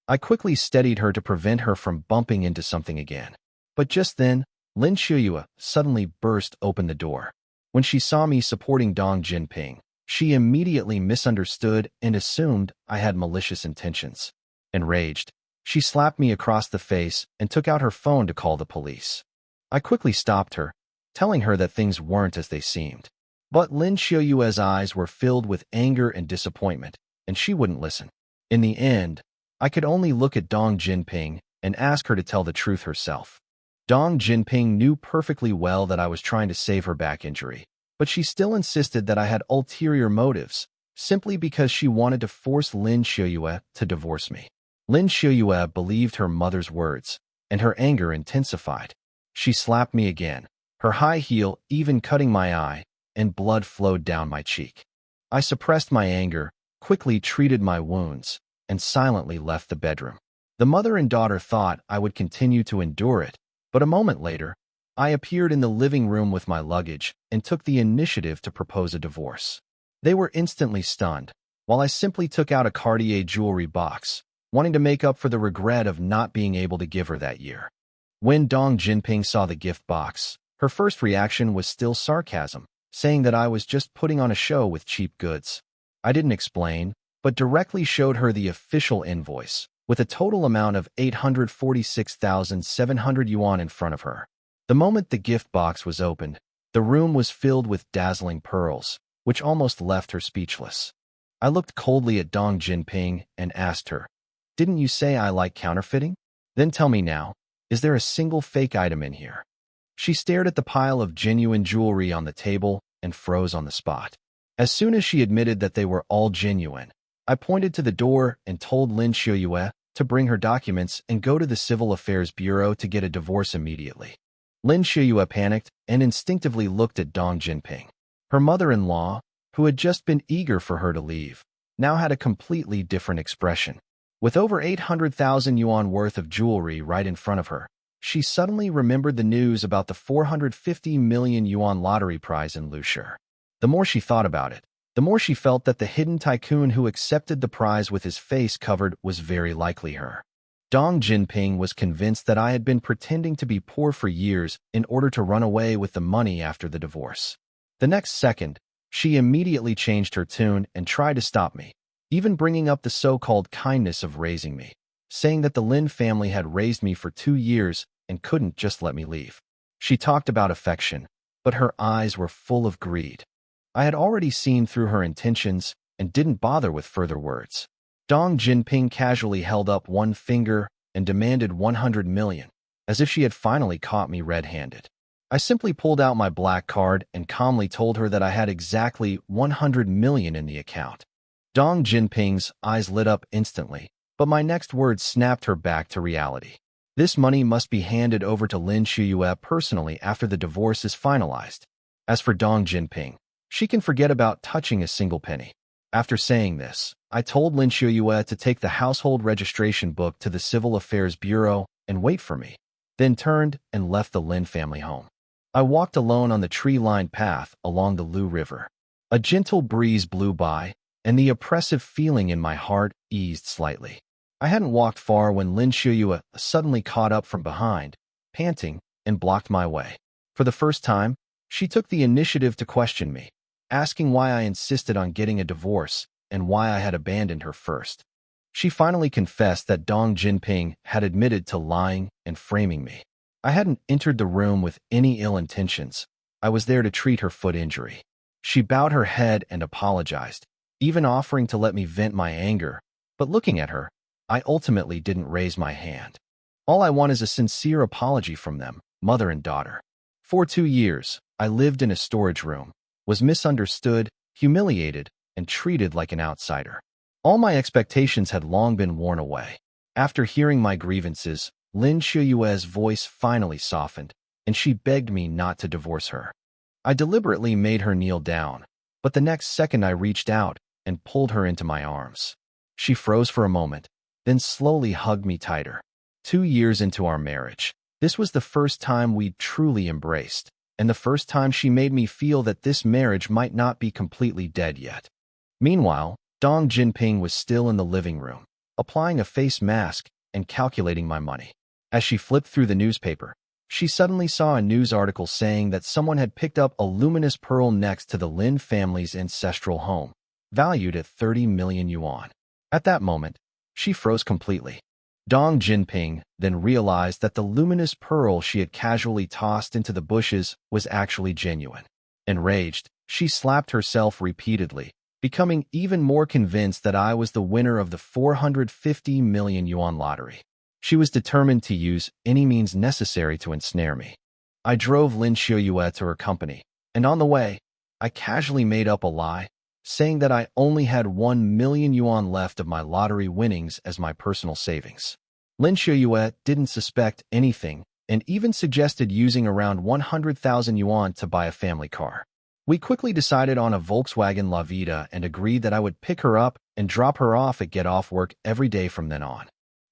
I quickly steadied her to prevent her from bumping into something again. But just then, Lin Shuyue suddenly burst open the door. When she saw me supporting Dong Jinping, she immediately misunderstood and assumed I had malicious intentions. Enraged, she slapped me across the face and took out her phone to call the police. I quickly stopped her, telling her that things weren't as they seemed. But Lin Shuyue's eyes were filled with anger and disappointment, and she wouldn't listen. In the end, I could only look at Dong Jinping and ask her to tell the truth herself. Dong Jinping knew perfectly well that I was trying to save her back injury, but she still insisted that I had ulterior motives, simply because she wanted to force Lin Xiuyue to divorce me. Lin Xiuyue believed her mother's words, and her anger intensified. She slapped me again, her high heel even cutting my eye, and blood flowed down my cheek. I suppressed my anger, quickly treated my wounds, and silently left the bedroom. The mother and daughter thought I would continue to endure it, but a moment later, I appeared in the living room with my luggage and took the initiative to propose a divorce. They were instantly stunned, while I simply took out a Cartier jewelry box, wanting to make up for the regret of not being able to give her that year. When Dong Jinping saw the gift box, her first reaction was still sarcasm, saying that I was just putting on a show with cheap goods. I didn't explain, but directly showed her the official invoice, with a total amount of 846,700 yuan in front of her. The moment the gift box was opened, the room was filled with dazzling pearls, which almost left her speechless. I looked coldly at Dong Jinping and asked her, "Didn't you say I like counterfeiting? Then tell me now, is there a single fake item in here?" She stared at the pile of genuine jewelry on the table and froze on the spot. As soon as she admitted that they were all genuine, I pointed to the door and told Lin Xiuyue to bring her documents and go to the Civil Affairs Bureau to get a divorce immediately. Lin Xiuyue panicked and instinctively looked at Dong Jinping. Her mother-in-law, who had just been eager for her to leave, now had a completely different expression. With over 800,000 yuan worth of jewelry right in front of her, she suddenly remembered the news about the 450 million yuan lottery prize in Lusher. The more she thought about it, the more she felt that the hidden tycoon who accepted the prize with his face covered was very likely her. Dong Jinping was convinced that I had been pretending to be poor for years in order to run away with the money after the divorce. The next second, she immediately changed her tune and tried to stop me, even bringing up the so-called kindness of raising me, saying that the Lin family had raised me for 2 years and couldn't just let me leave. She talked about affection, but her eyes were full of greed. I had already seen through her intentions and didn't bother with further words. Dong Jinping casually held up one finger and demanded 100 million, as if she had finally caught me red-handed. I simply pulled out my black card and calmly told her that I had exactly 100 million in the account. Dong Jinping's eyes lit up instantly, but my next words snapped her back to reality. This money must be handed over to Lin Xiuyue personally after the divorce is finalized. As for Dong Jinping, she can forget about touching a single penny. After saying this, I told Lin Xiuyue to take the household registration book to the Civil Affairs Bureau and wait for me, then turned and left the Lin family home. I walked alone on the tree-lined path along the Lu River. A gentle breeze blew by, and the oppressive feeling in my heart eased slightly. I hadn't walked far when Lin Xiuyue suddenly caught up from behind, panting, and blocked my way. For the first time, she took the initiative to question me, asking why I insisted on getting a divorce and why I had abandoned her first. She finally confessed that Dong Jinping had admitted to lying and framing me. I hadn't entered the room with any ill intentions. I was there to treat her foot injury. She bowed her head and apologized, even offering to let me vent my anger, but looking at her, I ultimately didn't raise my hand. All I want is a sincere apology from them, mother and daughter. For 2 years, I lived in a storage room, was misunderstood, humiliated, and treated like an outsider. All my expectations had long been worn away. After hearing my grievances, Lin Xiuyue's voice finally softened, and she begged me not to divorce her. I deliberately made her kneel down, but the next second I reached out and pulled her into my arms. She froze for a moment, then slowly hugged me tighter. 2 years into our marriage, this was the first time we'd truly embraced, and the first time she made me feel that this marriage might not be completely dead yet. Meanwhile, Dong Jinping was still in the living room, applying a face mask and calculating my money. As she flipped through the newspaper, she suddenly saw a news article saying that someone had picked up a luminous pearl next to the Lin family's ancestral home, valued at 30 million yuan. At that moment, she froze completely. Dong Jinping then realized that the luminous pearl she had casually tossed into the bushes was actually genuine. Enraged, she slapped herself repeatedly, becoming even more convinced that I was the winner of the 450 million yuan lottery. She was determined to use any means necessary to ensnare me. I drove Lin Xiuyue to her company, and on the way, I casually made up a lie, saying that I only had 1 million yuan left of my lottery winnings as my personal savings. Lin Xiuyue didn't suspect anything and even suggested using around 100,000 yuan to buy a family car. We quickly decided on a Volkswagen La Vida and agreed that I would pick her up and drop her off at Get Off Work every day from then on.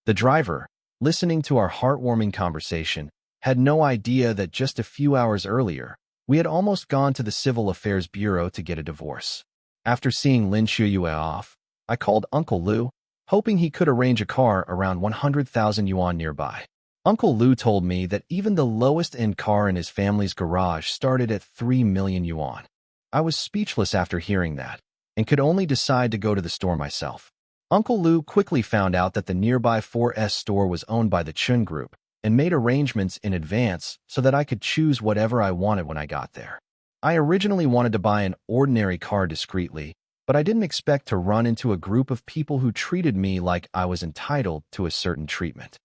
The driver, listening to our heartwarming conversation, had no idea that just a few hours earlier, we had almost gone to the Civil Affairs Bureau to get a divorce. After seeing Lin Xiuyue off, I called Uncle Lu, hoping he could arrange a car around 100,000 yuan nearby. Uncle Lu told me that even the lowest-end car in his family's garage started at 3 million yuan. I was speechless after hearing that, and could only decide to go to the store myself. Uncle Lu quickly found out that the nearby 4S store was owned by the Chun Group, and made arrangements in advance so that I could choose whatever I wanted when I got there. I originally wanted to buy an ordinary car discreetly, but I didn't expect to run into a group of people who treated me like I was entitled to a certain treatment.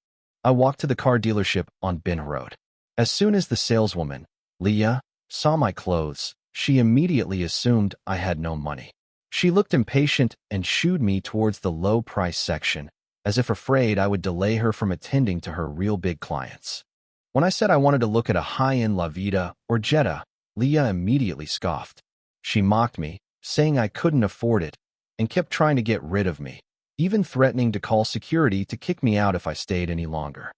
I walked to the car dealership on Bin Road. As soon as the saleswoman, Leah, saw my clothes, she immediately assumed I had no money. She looked impatient and shooed me towards the low-price section, as if afraid I would delay her from attending to her real big clients. When I said I wanted to look at a high-end La Vida or Jetta, Leah immediately scoffed. She mocked me, saying I couldn't afford it, and kept trying to get rid of me, even threatening to call security to kick me out if I stayed any longer.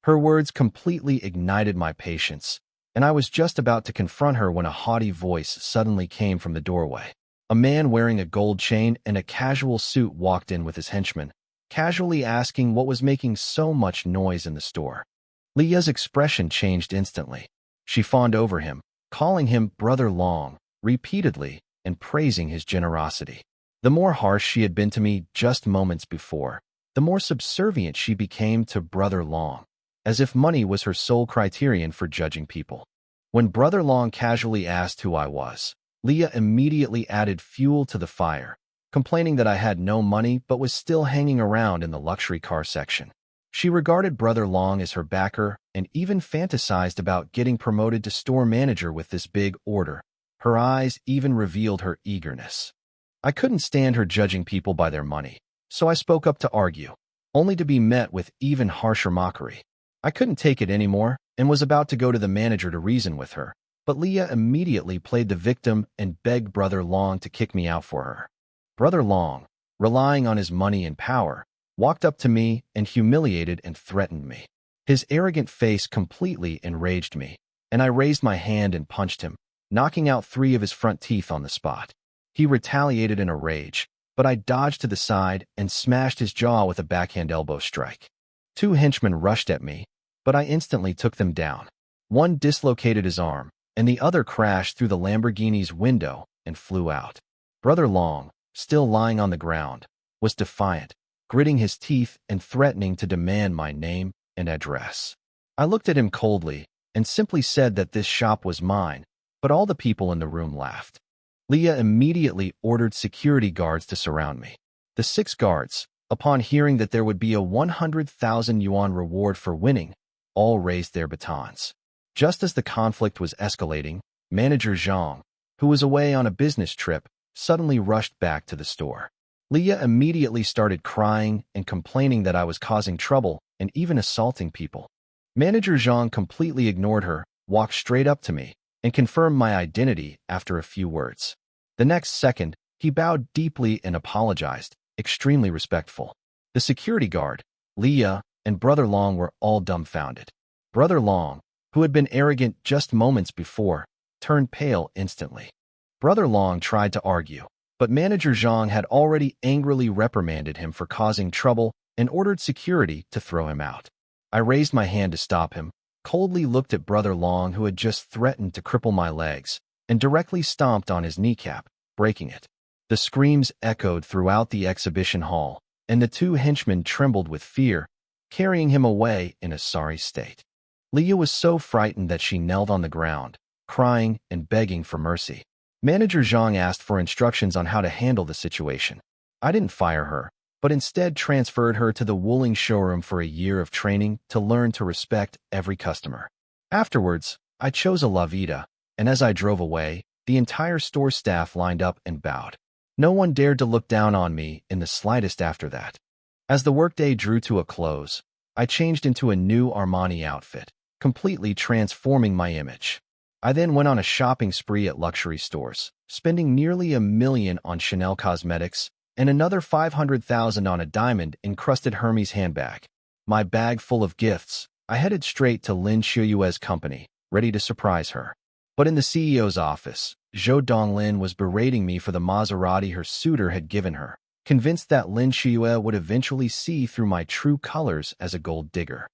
Her words completely ignited my patience, and I was just about to confront her when a haughty voice suddenly came from the doorway. A man wearing a gold chain and a casual suit walked in with his henchman, casually asking what was making so much noise in the store. Leah's expression changed instantly. She fawned over him, calling him Brother Long repeatedly and praising his generosity. The more harsh she had been to me just moments before, the more subservient she became to Brother Long, as if money was her sole criterion for judging people. When Brother Long casually asked who I was, Leah immediately added fuel to the fire, complaining that I had no money but was still hanging around in the luxury car section. She regarded Brother Long as her backer and even fantasized about getting promoted to store manager with this big order. Her eyes even revealed her eagerness. I couldn't stand her judging people by their money, so I spoke up to argue, only to be met with even harsher mockery. I couldn't take it anymore and was about to go to the manager to reason with her, but Leah immediately played the victim and begged Brother Long to kick me out for her. Brother Long, relying on his money and power, walked up to me and humiliated and threatened me. His arrogant face completely enraged me, and I raised my hand and punched him, knocking out 3 of his front teeth on the spot. He retaliated in a rage, but I dodged to the side and smashed his jaw with a backhand elbow strike. 2 henchmen rushed at me, but I instantly took them down. One dislocated his arm, and the other crashed through the Lamborghini's window and flew out. Brother Long, still lying on the ground, was defiant, gritting his teeth and threatening to demand my name and address. I looked at him coldly and simply said that this shop was mine, but all the people in the room laughed. Leah immediately ordered security guards to surround me. The 6 guards, upon hearing that there would be a 100,000 yuan reward for winning, all raised their batons. Just as the conflict was escalating, Manager Zhang, who was away on a business trip, suddenly rushed back to the store. Leah immediately started crying and complaining that I was causing trouble and even assaulting people. Manager Zhang completely ignored her, walked straight up to me, and confirmed my identity after a few words. The next second, he bowed deeply and apologized, extremely respectful. The security guard, Leah, and Brother Long were all dumbfounded. Brother Long, who had been arrogant just moments before, turned pale instantly. Brother Long tried to argue, but Manager Zhang had already angrily reprimanded him for causing trouble and ordered security to throw him out. I raised my hand to stop him, coldly looked at Brother Long, who had just threatened to cripple my legs, and directly stomped on his kneecap, breaking it. The screams echoed throughout the exhibition hall, and the 2 henchmen trembled with fear, carrying him away in a sorry state. Leah was so frightened that she knelt on the ground, crying and begging for mercy. Manager Zhang asked for instructions on how to handle the situation. I didn't fire her, but instead transferred her to the Wuling showroom for a year of training to learn to respect every customer. Afterwards, I chose a La Vida, and as I drove away, the entire store staff lined up and bowed. No one dared to look down on me in the slightest after that. As the workday drew to a close, I changed into a new Armani outfit, completely transforming my image. I then went on a shopping spree at luxury stores, spending nearly $1 million on Chanel cosmetics and another $500,000 on a diamond-encrusted Hermes handbag. My bag full of gifts, I headed straight to Lin Shuyue's company, ready to surprise her. But in the CEO's office, Zhou Donglin was berating me for the Maserati her suitor had given her, convinced that Lin Shuyue would eventually see through my true colors as a gold digger.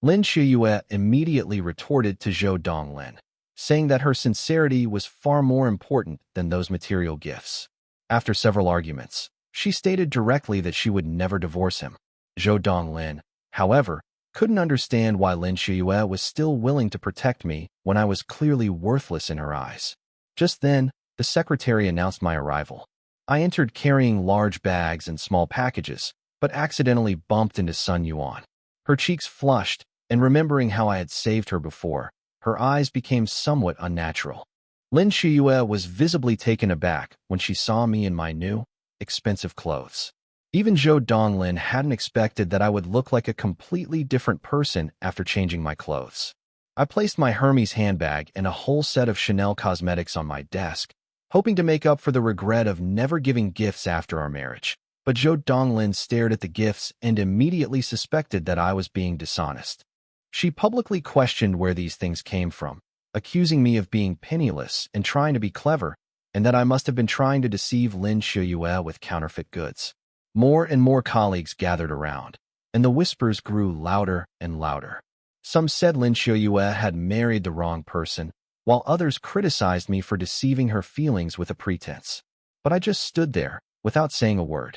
Lin Shuyue immediately retorted to Zhou Donglin, saying that her sincerity was far more important than those material gifts. After several arguments, she stated directly that she would never divorce him. Zhou Donglin, however, couldn't understand why Lin Shuyue was still willing to protect me when I was clearly worthless in her eyes. Just then, the secretary announced my arrival. I entered carrying large bags and small packages, but accidentally bumped into Sun Yuan. Her cheeks flushed, and remembering how I had saved her before, her eyes became somewhat unnatural. Lin Shuyue was visibly taken aback when she saw me in my new, expensive clothes. Even Zhou Donglin hadn't expected that I would look like a completely different person after changing my clothes. I placed my Hermes handbag and a whole set of Chanel cosmetics on my desk, hoping to make up for the regret of never giving gifts after our marriage. But Zhou Donglin stared at the gifts and immediately suspected that I was being dishonest. She publicly questioned where these things came from, accusing me of being penniless and trying to be clever, and that I must have been trying to deceive Lin Shuyue with counterfeit goods. More and more colleagues gathered around, and the whispers grew louder and louder. Some said Lin Shuyue had married the wrong person, while others criticized me for deceiving her feelings with a pretense. But I just stood there, without saying a word.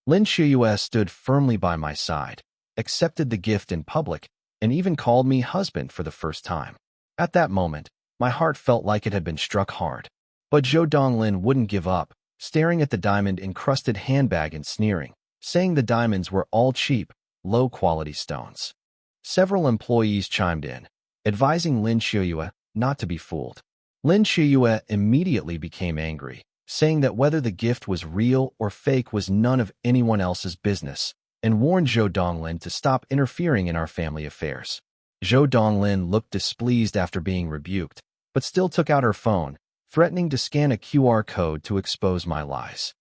Lin Shuyue stood firmly by my side, accepted the gift in public, and even called me husband for the first time. At that moment, my heart felt like it had been struck hard. But Zhou Donglin wouldn't give up, staring at the diamond-encrusted handbag and sneering, saying the diamonds were all cheap, low-quality stones. Several employees chimed in, advising Lin Shuyue not to be fooled. Lin Shuyue immediately became angry, saying that whether the gift was real or fake was none of anyone else's business, and warned Zhou Donglin to stop interfering in our family affairs. Zhou Donglin looked displeased after being rebuked, but still took out her phone, threatening to scan a QR code to expose my lies.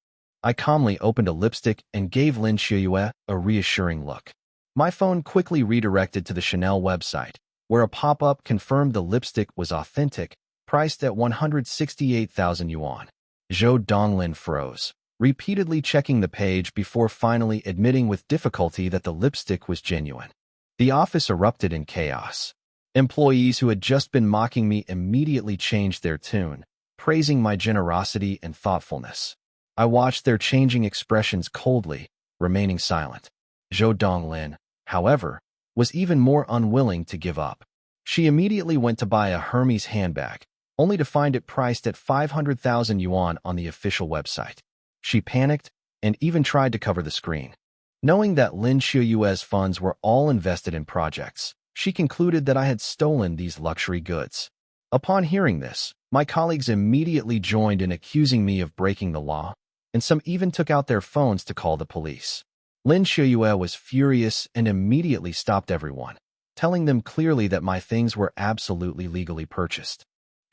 I calmly opened a lipstick and gave Lin Shuyue a reassuring look. My phone quickly redirected to the Chanel website, where a pop-up confirmed the lipstick was authentic, priced at 168,000 yuan. Zhou Donglin froze, repeatedly checking the page before finally admitting with difficulty that the lipstick was genuine. The office erupted in chaos. Employees who had just been mocking me immediately changed their tune, praising my generosity and thoughtfulness. I watched their changing expressions coldly, remaining silent. Zhou Donglin, however, was even more unwilling to give up. She immediately went to buy a Hermes handbag, only to find it priced at 500,000 yuan on the official website. She panicked and even tried to cover the screen. Knowing that Lin Shuyue's funds were all invested in projects, she concluded that I had stolen these luxury goods. Upon hearing this, my colleagues immediately joined in accusing me of breaking the law, and some even took out their phones to call the police. Lin Shuyue was furious and immediately stopped everyone, telling them clearly that my things were absolutely legally purchased.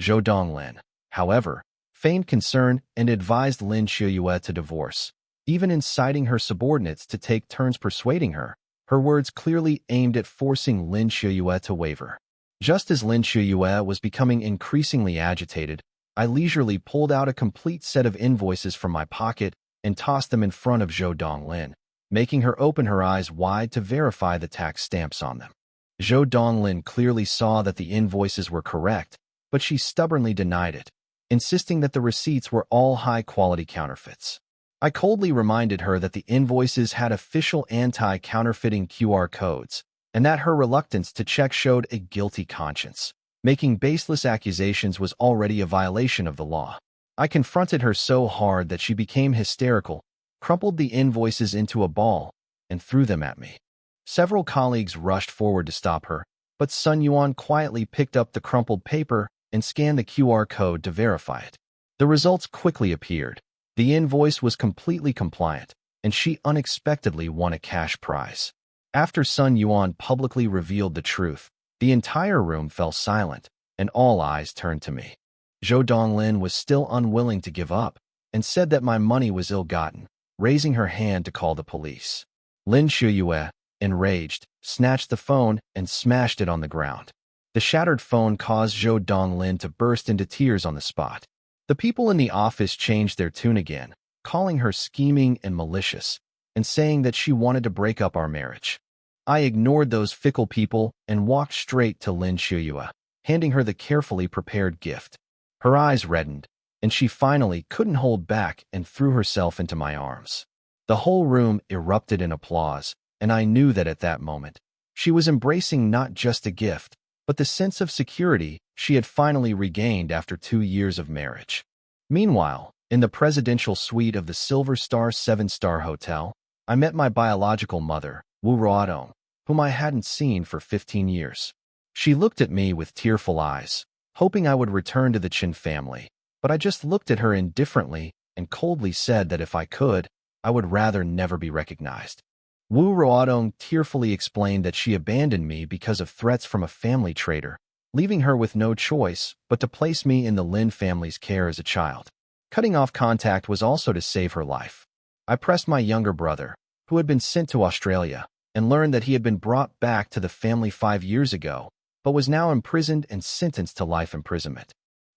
Zhou Donglin, however, feigned concern and advised Lin Shuyue to divorce, even inciting her subordinates to take turns persuading her. Her words clearly aimed at forcing Lin Shuyue to waver. Just as Lin Shuyue was becoming increasingly agitated, I leisurely pulled out a complete set of invoices from my pocket and tossed them in front of Zhou Donglin, making her open her eyes wide to verify the tax stamps on them. Zhou Donglin clearly saw that the invoices were correct, but she stubbornly denied it, insisting that the receipts were all high-quality counterfeits. I coldly reminded her that the invoices had official anti-counterfeiting QR codes, and that her reluctance to check showed a guilty conscience. Making baseless accusations was already a violation of the law. I confronted her so hard that she became hysterical, crumpled the invoices into a ball, and threw them at me. Several colleagues rushed forward to stop her, but Sun Yuan quietly picked up the crumpled paper and scanned the QR code to verify it. The results quickly appeared. The invoice was completely compliant, and she unexpectedly won a cash prize. After Sun Yuan publicly revealed the truth, the entire room fell silent, and all eyes turned to me. Zhou Donglin was still unwilling to give up, and said that my money was ill-gotten, raising her hand to call the police. Lin Shuyue, enraged, snatched the phone and smashed it on the ground. The shattered phone caused Zhou Donglin to burst into tears on the spot. The people in the office changed their tune again, calling her scheming and malicious, and saying that she wanted to break up our marriage. I ignored those fickle people and walked straight to Lin Shuyue, handing her the carefully prepared gift. Her eyes reddened, and she finally couldn't hold back and threw herself into my arms. The whole room erupted in applause, and I knew that at that moment, she was embracing not just a gift, but the sense of security she had finally regained after 2 years of marriage. Meanwhile, in the presidential suite of the Silver Star 7-star hotel, I met my biological mother, Wu Ruodong, whom I hadn't seen for 15 years. She looked at me with tearful eyes, hoping I would return to the Qin family, but I just looked at her indifferently and coldly said that if I could, I would rather never be recognized. Wu Ruodong tearfully explained that she abandoned me because of threats from a family traitor, leaving her with no choice but to place me in the Lin family's care as a child. Cutting off contact was also to save her life. I pressed my younger brother, who had been sent to Australia, and learned that he had been brought back to the family 5 years ago, but was now imprisoned and sentenced to life imprisonment.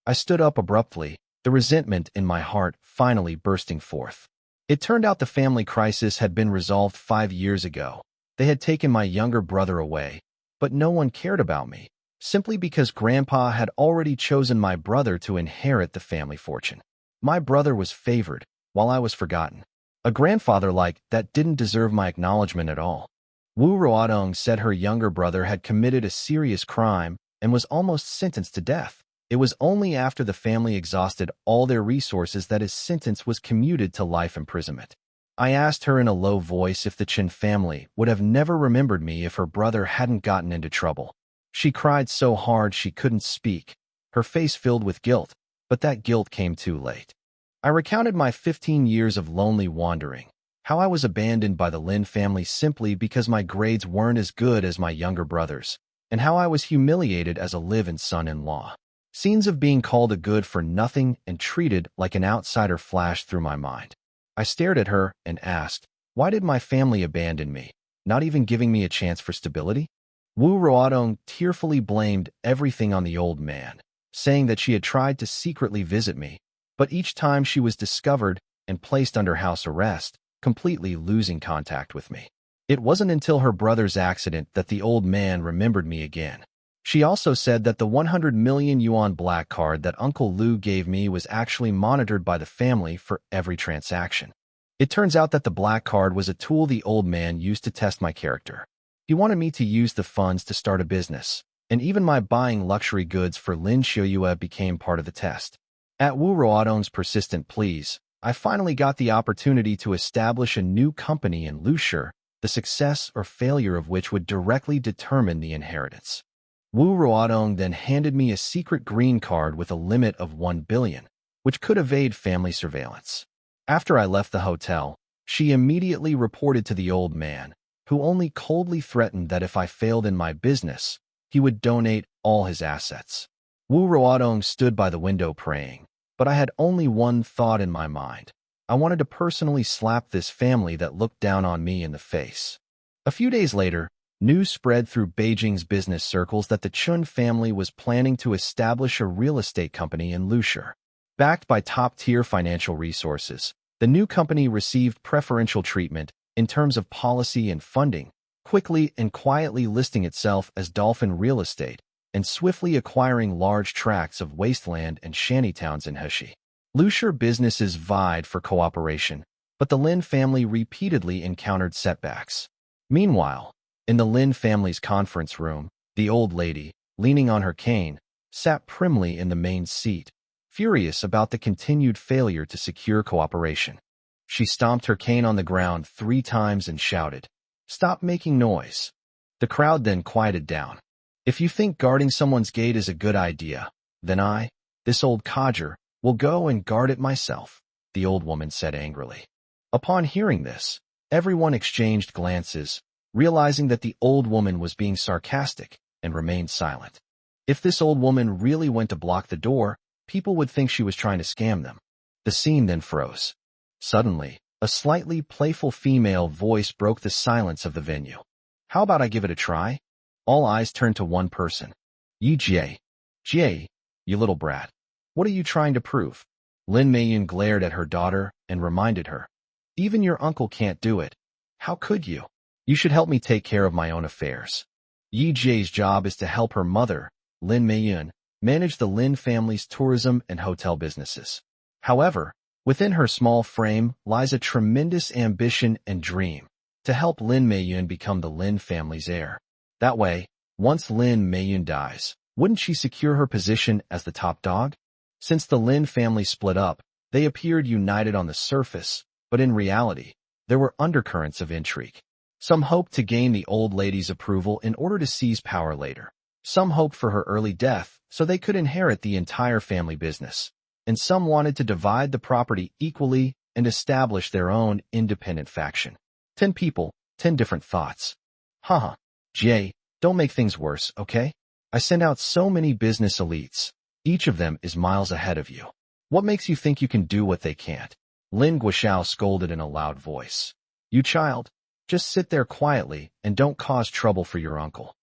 I stood up abruptly, the resentment in my heart finally bursting forth. It turned out the family crisis had been resolved 5 years ago. They had taken my younger brother away, but no one cared about me, simply because Grandpa had already chosen my brother to inherit the family fortune. My brother was favored, while I was forgotten. A grandfather like that didn't deserve my acknowledgement at all. Wu Ruodong said her younger brother had committed a serious crime and was almost sentenced to death. It was only after the family exhausted all their resources that his sentence was commuted to life imprisonment. I asked her in a low voice if the Qin family would have never remembered me if her brother hadn't gotten into trouble. She cried so hard she couldn't speak, her face filled with guilt, but that guilt came too late. I recounted my 15 years of lonely wandering, how I was abandoned by the Lin family simply because my grades weren't as good as my younger brother's, and how I was humiliated as a live-in son-in-law. Scenes of being called a good-for-nothing and treated like an outsider flashed through my mind. I stared at her and asked, why did my family abandon me, not even giving me a chance for stability? Wu Ruodong tearfully blamed everything on the old man, saying that she had tried to secretly visit me, but each time she was discovered and placed under house arrest, completely losing contact with me. It wasn't until her brother's accident that the old man remembered me again. She also said that the 100 million yuan black card that Uncle Lu gave me was actually monitored by the family for every transaction. It turns out that the black card was a tool the old man used to test my character. He wanted me to use the funds to start a business, and even my buying luxury goods for Lin Shuyue became part of the test. At Wu Ruodong's persistent pleas, I finally got the opportunity to establish a new company in Lushur, the success or failure of which would directly determine the inheritance. Wu Ruodong then handed me a secret green card with a limit of 1 billion, which could evade family surveillance. After I left the hotel, she immediately reported to the old man, who only coldly threatened that if I failed in my business, he would donate all his assets. Wu Ruodong stood by the window praying, but I had only one thought in my mind. I wanted to personally slap this family that looked down on me in the face. A few days later, news spread through Beijing's business circles that the Chun family was planning to establish a real estate company in Lushur. Backed by top-tier financial resources, the new company received preferential treatment in terms of policy and funding, quickly and quietly listing itself as Dolphin Real Estate and swiftly acquiring large tracts of wasteland and shantytowns in Heshi. Lushur businesses vied for cooperation, but the Lin family repeatedly encountered setbacks. Meanwhile, in the Lin family's conference room, the old lady, leaning on her cane, sat primly in the main seat, furious about the continued failure to secure cooperation. She stomped her cane on the ground 3 times and shouted, "Stop making noise." The crowd then quieted down. "If you think guarding someone's gate is a good idea, then I, this old codger, will go and guard it myself," the old woman said angrily. Upon hearing this, everyone exchanged glances, realizing that the old woman was being sarcastic, and remained silent. If this old woman really went to block the door, people would think she was trying to scam them. The scene then froze. Suddenly, a slightly playful female voice broke the silence of the venue. "How about I give it a try?" All eyes turned to one person. "Yi Jie. Jie, you little brat. What are you trying to prove?" Lin Meiyun glared at her daughter and reminded her, "Even your uncle can't do it. How could you? You should help me take care of my own affairs." Yi Jie's job is to help her mother, Lin Meiyun, manage the Lin family's tourism and hotel businesses. However, within her small frame lies a tremendous ambition and dream to help Lin Meiyun become the Lin family's heir. That way, once Lin Meiyun dies, wouldn't she secure her position as the top dog? Since the Lin family split up, they appeared united on the surface, but in reality, there were undercurrents of intrigue. Some hoped to gain the old lady's approval in order to seize power later. Some hoped for her early death so they could inherit the entire family business. And some wanted to divide the property equally and establish their own independent faction. 10 people, 10 different thoughts. Haha. Jay, don't make things worse, okay? I send out so many business elites. Each of them is miles ahead of you. What makes you think you can do what they can't? Lin Guoxiao scolded in a loud voice. "You child, just sit there quietly and don't cause trouble for your uncle."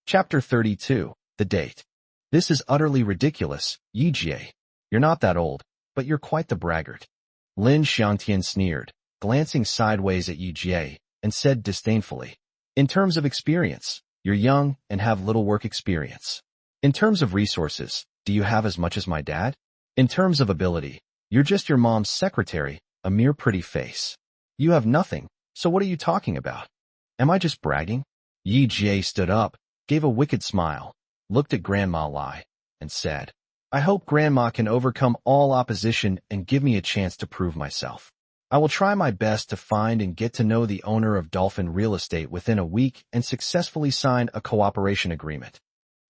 Chapter 32, The Date. "This is utterly ridiculous, Yi Jie. You're not that old, but you're quite the braggart." Lin Xiangtian sneered, glancing sideways at Yi Jie, and said disdainfully, "In terms of experience, you're young and have little work experience. In terms of resources, do you have as much as my dad? In terms of ability, you're just your mom's secretary, a mere pretty face. You have nothing, so what are you talking about? Am I just bragging?" Yi Jie stood up, gave a wicked smile, looked at Grandma Lai, and said, "I hope Grandma can overcome all opposition and give me a chance to prove myself. I will try my best to find and get to know the owner of Dolphin Real Estate within a week and successfully sign a cooperation agreement."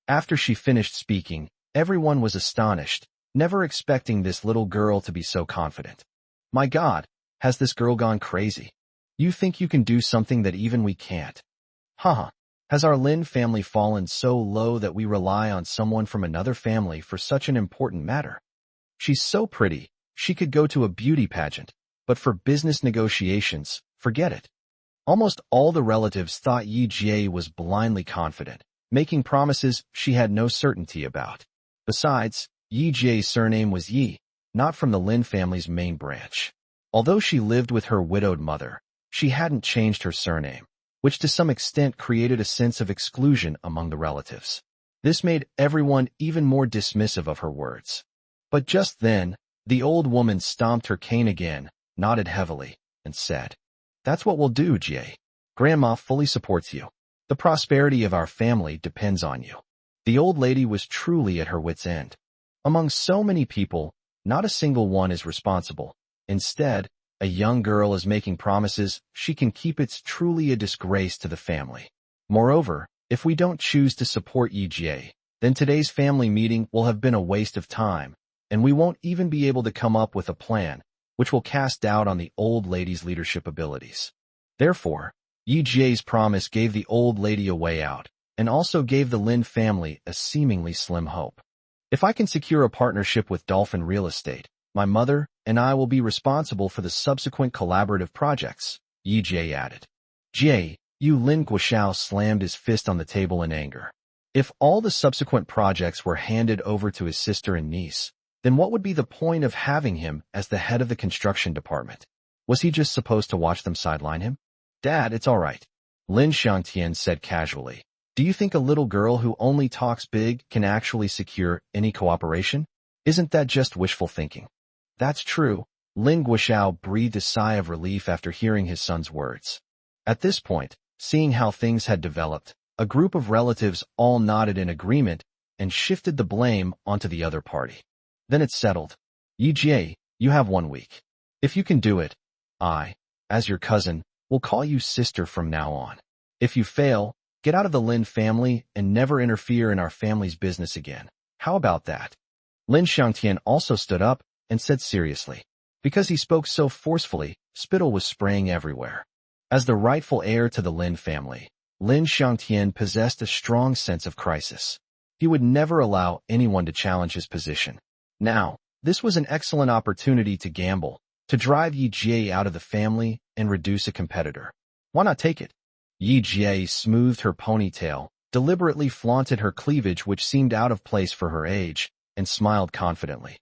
After she finished speaking, everyone was astonished, never expecting this little girl to be so confident. "My God, has this girl gone crazy? You think you can do something that even we can't? Haha. Has our Lin family fallen so low that we rely on someone from another family for such an important matter? She's so pretty, she could go to a beauty pageant, but for business negotiations, forget it." Almost all the relatives thought Yi Jie was blindly confident, making promises she had no certainty about. Besides, Yi Jie's surname was Yi, not from the Lin family's main branch. Although she lived with her widowed mother, she hadn't changed her surname, which to some extent created a sense of exclusion among the relatives. This made everyone even more dismissive of her words. But just then, the old woman stomped her cane again, nodded heavily, and said, "That's what we'll do, Jie. Grandma fully supports you. The prosperity of our family depends on you." The old lady was truly at her wit's end. Among so many people, not a single one is responsible. Instead, a young girl is making promises she can keep. It's truly a disgrace to the family. Moreover, if we don't choose to support Yi Jie, then today's family meeting will have been a waste of time, and we won't even be able to come up with a plan, which will cast doubt on the old lady's leadership abilities. Therefore, Yi Jie's promise gave the old lady a way out, and also gave the Lin family a seemingly slim hope. "If I can secure a partnership with Dolphin Real Estate, my mother and I will be responsible for the subsequent collaborative projects," Yi Jie added. "Jie, you." Lin Guoxiao slammed his fist on the table in anger. If all the subsequent projects were handed over to his sister and niece, then what would be the point of having him as the head of the construction department? Was he just supposed to watch them sideline him? "Dad, it's all right," Lin Xiangtian said casually. "Do you think a little girl who only talks big can actually secure any cooperation? Isn't that just wishful thinking?" "That's true." Lin Guoxiao breathed a sigh of relief after hearing his son's words. At this point, seeing how things had developed, a group of relatives all nodded in agreement and shifted the blame onto the other party. Then it's settled. Yi Jie, you have 1 week. If you can do it, I, as your cousin, will call you sister from now on. If you fail, get out of the Lin family and never interfere in our family's business again. How about that? Lin Xiangtian also stood up and said seriously. Because he spoke so forcefully, spittle was spraying everywhere. As the rightful heir to the Lin family, Lin Xiangtian possessed a strong sense of crisis. He would never allow anyone to challenge his position. Now, this was an excellent opportunity to gamble, to drive Yi Jie out of the family and reduce a competitor. Why not take it? Yi Jie smoothed her ponytail, deliberately flaunted her cleavage which seemed out of place for her age, and smiled confidently.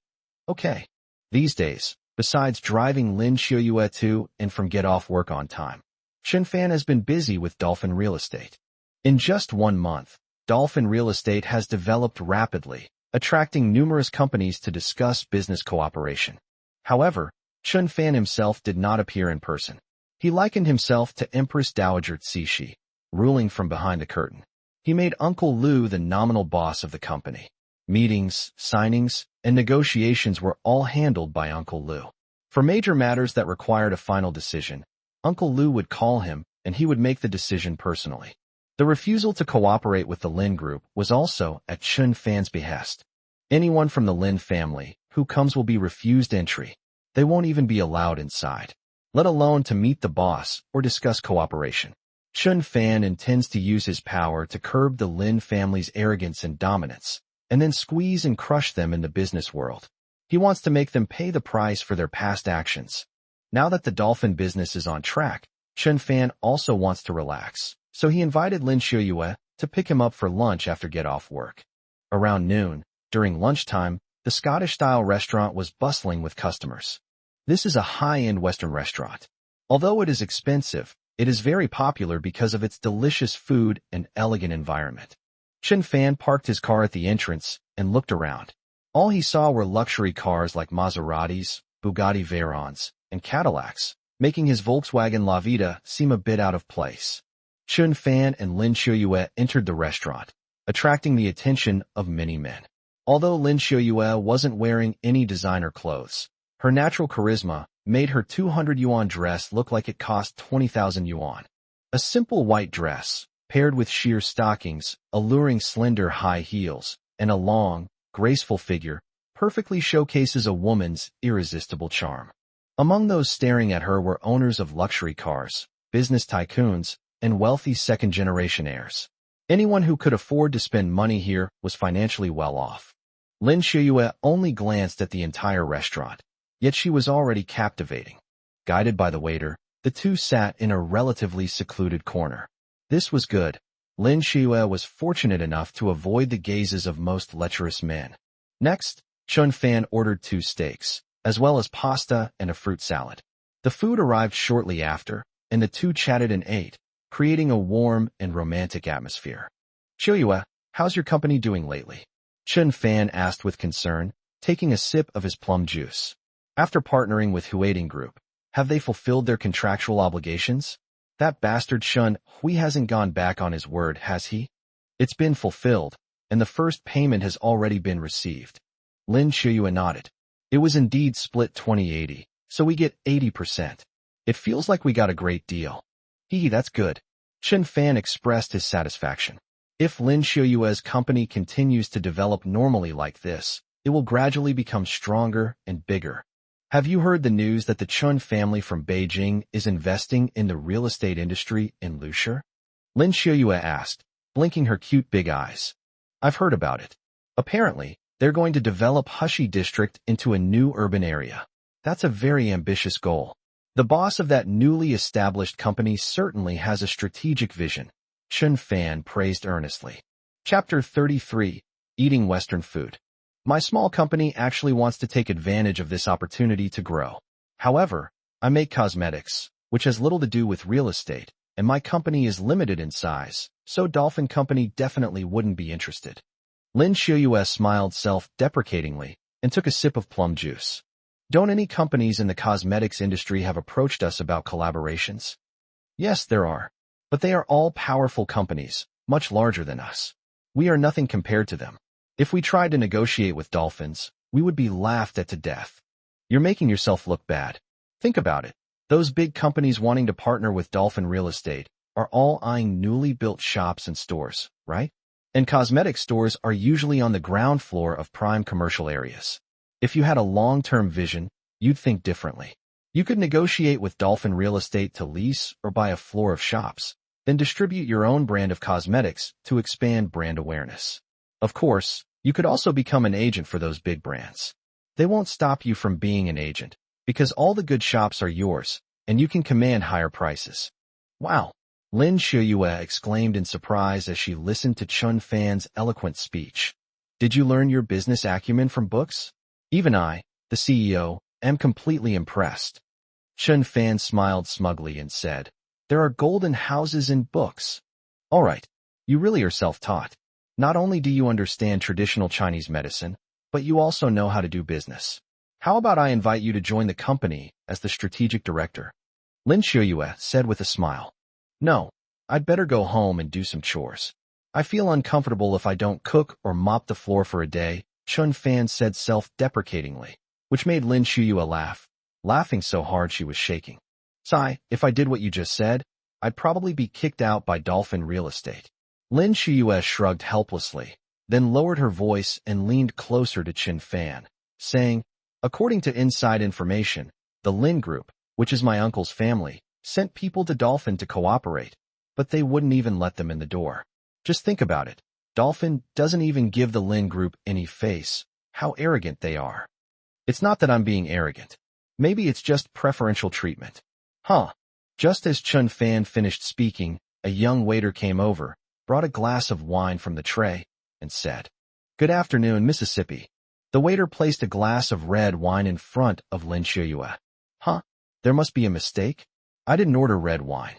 Okay. These days, besides driving Lin Xiuyue to and from get off work on time, Chen Fan has been busy with Dolphin Real Estate. In just 1 month, Dolphin Real Estate has developed rapidly, attracting numerous companies to discuss business cooperation. However, Chen Fan himself did not appear in person. He likened himself to Empress Dowager Cixi, ruling from behind the curtain. He made Uncle Lu the nominal boss of the company. Meetings, signings, and negotiations were all handled by Uncle Lu. For major matters that required a final decision, Uncle Lu would call him and he would make the decision personally. The refusal to cooperate with the Lin Group was also at Chen Fan's behest. Anyone from the Lin family who comes will be refused entry. They won't even be allowed inside, let alone to meet the boss or discuss cooperation. Chen Fan intends to use his power to curb the Lin family's arrogance and dominance, and then squeeze and crush them in the business world. He wants to make them pay the price for their past actions. Now that the dolphin business is on track, Chen Fan also wants to relax, so he invited Lin Xiuyue to pick him up for lunch after get off work. Around noon, during lunchtime, the Scottish-style restaurant was bustling with customers. This is a high-end Western restaurant. Although it is expensive, it is very popular because of its delicious food and elegant environment. Chen Fan parked his car at the entrance and looked around. All he saw were luxury cars like Maseratis, Bugatti Veyrons, and Cadillacs, making his Volkswagen La Vida seem a bit out of place. Chen Fan and Lin Xiuyue entered the restaurant, attracting the attention of many men. Although Lin Xiuyue wasn't wearing any designer clothes, her natural charisma made her 200 yuan dress look like it cost 20,000 yuan. A simple white dress, paired with sheer stockings, alluring slender high heels, and a long, graceful figure, perfectly showcases a woman's irresistible charm. Among those staring at her were owners of luxury cars, business tycoons, and wealthy second-generation heirs. Anyone who could afford to spend money here was financially well off. Lin Xiuyue only glanced at the entire restaurant, yet she was already captivating. Guided by the waiter, the two sat in a relatively secluded corner. This was good. Lin Xiuyue was fortunate enough to avoid the gazes of most lecherous men. Next, Chen Fan ordered 2 steaks, as well as pasta and a fruit salad. The food arrived shortly after, and the two chatted and ate, creating a warm and romantic atmosphere. Xiuyue, how's your company doing lately? Chen Fan asked with concern, taking a sip of his plum juice. After partnering with Huading Group, have they fulfilled their contractual obligations? That bastard Shun Hui hasn't gone back on his word, has he? It's been fulfilled, and the first payment has already been received. Lin Xiuyue nodded. It was indeed split 20-80, so we get 80%. It feels like we got a great deal. That's good. Chen Fan expressed his satisfaction. If Lin Xiuyue's company continues to develop normally like this, it will gradually become stronger and bigger. Have you heard the news that the Chun family from Beijing is investing in the real estate industry in Lusher? Lin Xiuyue asked, blinking her cute big eyes. I've heard about it. Apparently, they're going to develop Hushi District into a new urban area. That's a very ambitious goal. The boss of that newly established company certainly has a strategic vision. Chen Fan praised earnestly. Chapter 33, Eating Western Food. My small company actually wants to take advantage of this opportunity to grow. However, I make cosmetics, which has little to do with real estate, and my company is limited in size, so Dolphin Company definitely wouldn't be interested. Lin Xiuyue smiled self-deprecatingly and took a sip of plum juice. Don't any companies in the cosmetics industry have approached us about collaborations? Yes, there are. But they are all powerful companies, much larger than us. We are nothing compared to them. If we tried to negotiate with dolphins, we would be laughed at to death. You're making yourself look bad. Think about it. Those big companies wanting to partner with Dolphin Real Estate are all eyeing newly built shops and stores, right? And cosmetic stores are usually on the ground floor of prime commercial areas. If you had a long-term vision, you'd think differently. You could negotiate with Dolphin Real Estate to lease or buy a floor of shops, then distribute your own brand of cosmetics to expand brand awareness. Of course, you could also become an agent for those big brands. They won't stop you from being an agent, because all the good shops are yours, and you can command higher prices. Wow! Lin Shuyue exclaimed in surprise as she listened to Chun Fan's eloquent speech. Did you learn your business acumen from books? Even I, the CEO, am completely impressed. Chun Fan smiled smugly and said, there are golden houses in books. All right, you really are self-taught. Not only do you understand traditional Chinese medicine, but you also know how to do business. How about I invite you to join the company as the strategic director? Lin Shuyue said with a smile. No, I'd better go home and do some chores. I feel uncomfortable if I don't cook or mop the floor for a day, Chun Fan said self-deprecatingly, which made Lin Shuyue laugh, laughing so hard she was shaking. Sigh, if I did what you just said, I'd probably be kicked out by Dolphin Real Estate. Lin Shuyue shrugged helplessly, then lowered her voice and leaned closer to Chun Fan, saying, according to inside information, the Lin Group, which is my uncle's family, sent people to Dolphin to cooperate, but they wouldn't even let them in the door. Just think about it. Dolphin doesn't even give the Lin Group any face. How arrogant they are. It's not that I'm being arrogant. Maybe it's just preferential treatment. Huh. Just as Chun Fan finished speaking, a young waiter came over, brought a glass of wine from the tray, and said, Good afternoon, Mississippi. The waiter placed a glass of red wine in front of Lin Shuyue. Huh? There must be a mistake? I didn't order red wine.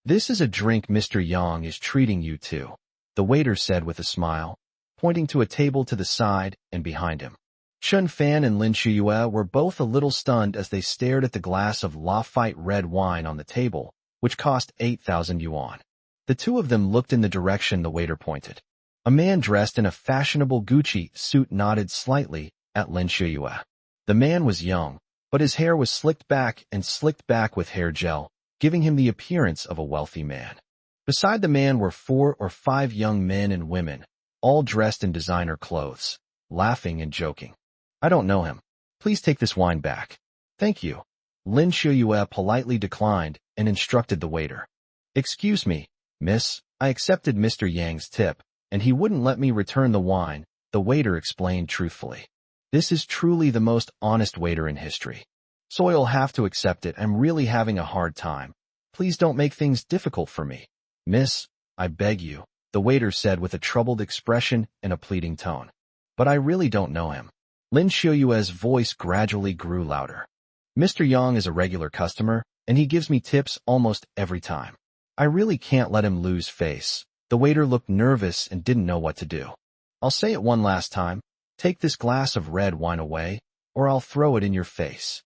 This is a drink Mr. Yang is treating you to, the waiter said with a smile, pointing to a table to the side and behind him. Chun Fan and Lin Shuyue were both a little stunned as they stared at the glass of Lafite red wine on the table, which cost 8,000 yuan. The two of them looked in the direction the waiter pointed. A man dressed in a fashionable Gucci suit nodded slightly at Lin Shuyue. The man was young, but his hair was slicked back with hair gel, giving him the appearance of a wealthy man. Beside the man were 4 or 5 young men and women, all dressed in designer clothes, laughing and joking. I don't know him. Please take this wine back. Thank you. Lin Shuyue politely declined and instructed the waiter. Excuse me, miss, I accepted Mr. Yang's tip, and he wouldn't let me return the wine, the waiter explained truthfully. This is truly the most honest waiter in history. So I'll have to accept it. I'm really having a hard time. Please don't make things difficult for me. Miss, I beg you, the waiter said with a troubled expression and a pleading tone. But I really don't know him. Lin Shuyue's voice gradually grew louder. Mr. Yang is a regular customer, and he gives me tips almost every time. I really can't let him lose face. The waiter looked nervous and didn't know what to do. I'll say it one last time. Take this glass of red wine away, or I'll throw it in your face.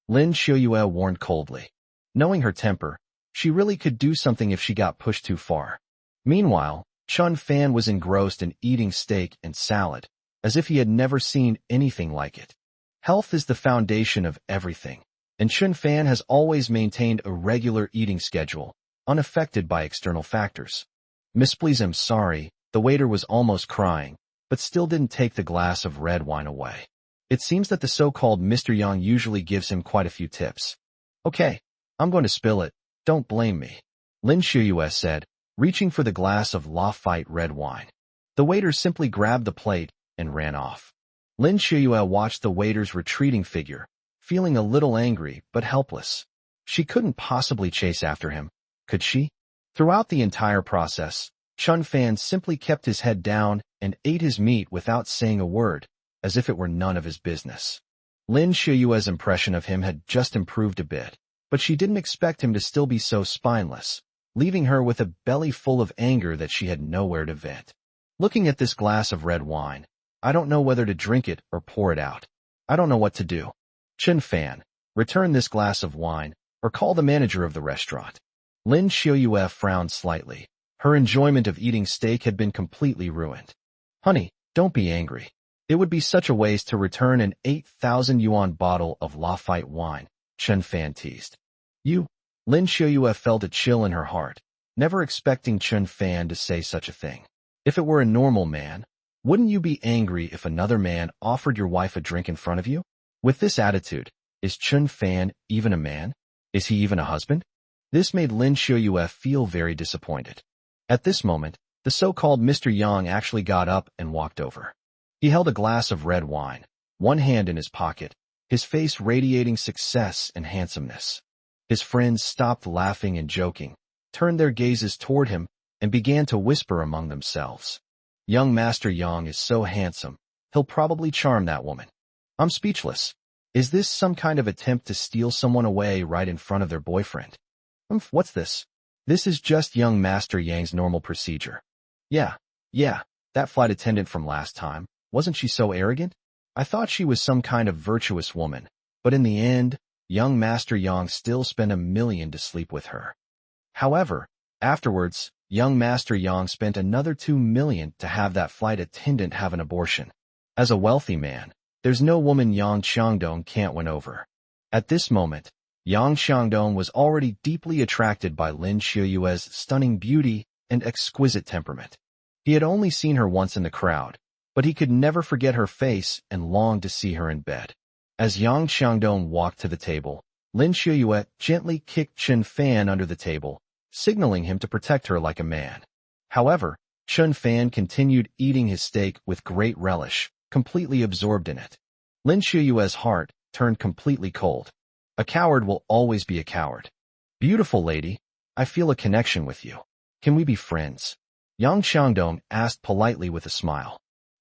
Lin Shuyue warned coldly. Knowing her temper, she really could do something if she got pushed too far. Meanwhile, Chun Fan was engrossed in eating steak and salad, as if he had never seen anything like it. Health is the foundation of everything, and Chun Fan has always maintained a regular eating schedule, unaffected by external factors. Miss, please, I'm sorry, the waiter was almost crying, but still didn't take the glass of red wine away. It seems that the so-called Mr. Yang usually gives him quite a few tips. Okay, I'm going to spill it, don't blame me, Lin Shuyue said, reaching for the glass of Lafite red wine. The waiter simply grabbed the plate and ran off. Lin Shuyue watched the waiter's retreating figure, feeling a little angry but helpless. She couldn't possibly chase after him, could she? Throughout the entire process, Chun Fan simply kept his head down and ate his meat without saying a word, as if it were none of his business. Lin Shuyue's impression of him had just improved a bit, but she didn't expect him to still be so spineless, leaving her with a belly full of anger that she had nowhere to vent. Looking at this glass of red wine, I don't know whether to drink it or pour it out. I don't know what to do. Chun Fan, return this glass of wine, or call the manager of the restaurant. Lin Shuyue frowned slightly. Her enjoyment of eating steak had been completely ruined. Honey, don't be angry. It would be such a waste to return an 8,000 yuan bottle of Lafite wine, Chen Fan teased. You? Lin Xiuyue felt a chill in her heart, never expecting Chen Fan to say such a thing. If it were a normal man, wouldn't you be angry if another man offered your wife a drink in front of you? With this attitude, is Chen Fan even a man? Is he even a husband? This made Lin Xiuyue feel very disappointed. At this moment, the so-called Mr. Yang actually got up and walked over. He held a glass of red wine, one hand in his pocket, his face radiating success and handsomeness. His friends stopped laughing and joking, turned their gazes toward him, and began to whisper among themselves. Young Master Yang is so handsome, he'll probably charm that woman. I'm speechless. Is this some kind of attempt to steal someone away right in front of their boyfriend? What's this? This is just young Master Yang's normal procedure. Yeah, that flight attendant from last time. Wasn't she so arrogant? I thought she was some kind of virtuous woman, but in the end, young Master Yang still spent 1 million to sleep with her. However, afterwards, young Master Yang spent another 2 million to have that flight attendant have an abortion. As a wealthy man, there's no woman Yang Xiangdong can't win over. At this moment, Yang Xiangdong was already deeply attracted by Lin Xiuyue's stunning beauty and exquisite temperament. He had only seen her once in the crowd, but he could never forget her face and longed to see her in bed. As Yang Xiangdong walked to the table, Lin Xiuyue gently kicked Chen Fan under the table, signaling him to protect her like a man. However, Chen Fan continued eating his steak with great relish, completely absorbed in it. Lin Xiuyue's heart turned completely cold. A coward will always be a coward. Beautiful lady, I feel a connection with you. Can we be friends? Yang Xiangdong asked politely with a smile.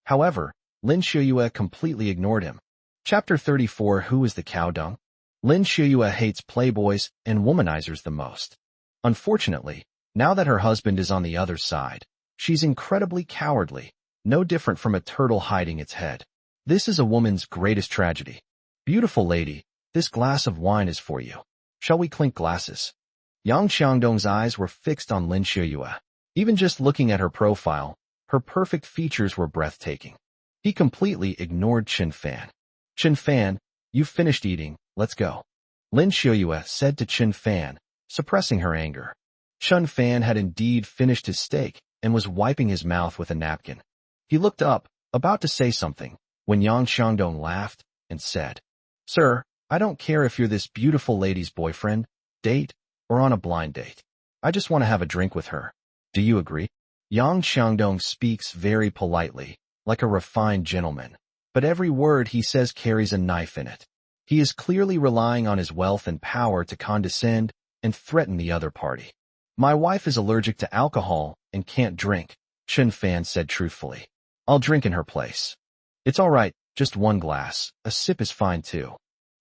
However, Lin Xiuyue completely ignored him. Chapter 34 Who is the cow dung? Lin Xiuyue hates playboys and womanizers the most. Unfortunately, now that her husband is on the other side, she's incredibly cowardly, no different from a turtle hiding its head. This is a woman's greatest tragedy. Beautiful lady, this glass of wine is for you. Shall we clink glasses? Yang Xiangdong's eyes were fixed on Lin Xiuyue. Even just looking at her profile, her perfect features were breathtaking. He completely ignored Chen Fan. Chen Fan, you've finished eating, let's go. Lin Xiuyue said to Chen Fan, suppressing her anger. Chen Fan had indeed finished his steak and was wiping his mouth with a napkin. He looked up, about to say something, when Yang Xiangdong laughed and said, Sir, I don't care if you're this beautiful lady's boyfriend, date, or on a blind date. I just want to have a drink with her. Do you agree? Yang Xiangdong speaks very politely, like a refined gentleman, but every word he says carries a knife in it. He is clearly relying on his wealth and power to condescend and threaten the other party. My wife is allergic to alcohol and can't drink, Chen Fan said truthfully. I'll drink in her place. It's all right, just one glass, a sip is fine too.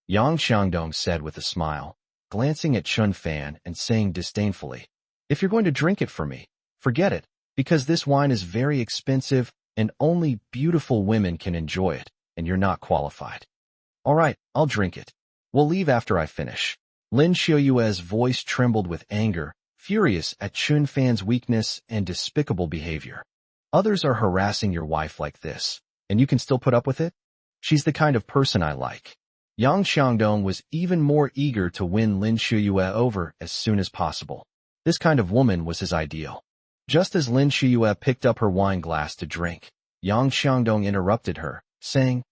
Yang Xiangdong said with a smile, glancing at Chen Fan and saying disdainfully, If you're going to drink it for me, forget it, because this wine is very expensive and only beautiful women can enjoy it, and you're not qualified. All right, I'll drink it. We'll leave after I finish. Lin Xiuyue's voice trembled with anger, furious at Chen Fan's weakness and despicable behavior. Others are harassing your wife like this, and you can still put up with it? She's the kind of person I like. Yang Xiangdong was even more eager to win Lin Xiuyue over as soon as possible. This kind of woman was his ideal. Just as Lin Xiuyue picked up her wine glass to drink, Yang Xiangdong interrupted her, saying,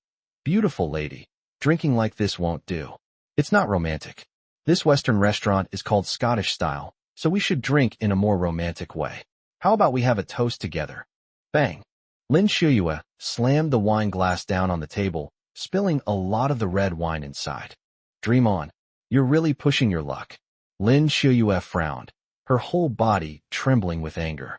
Beautiful lady, drinking like this won't do. It's not romantic. This Western restaurant is called Scottish style, so we should drink in a more romantic way. How about we have a toast together? Bang! Lin Xiuyue slammed the wine glass down on the table, spilling a lot of the red wine inside. Dream on. You're really pushing your luck. Lin Xiuyue frowned, her whole body trembling with anger.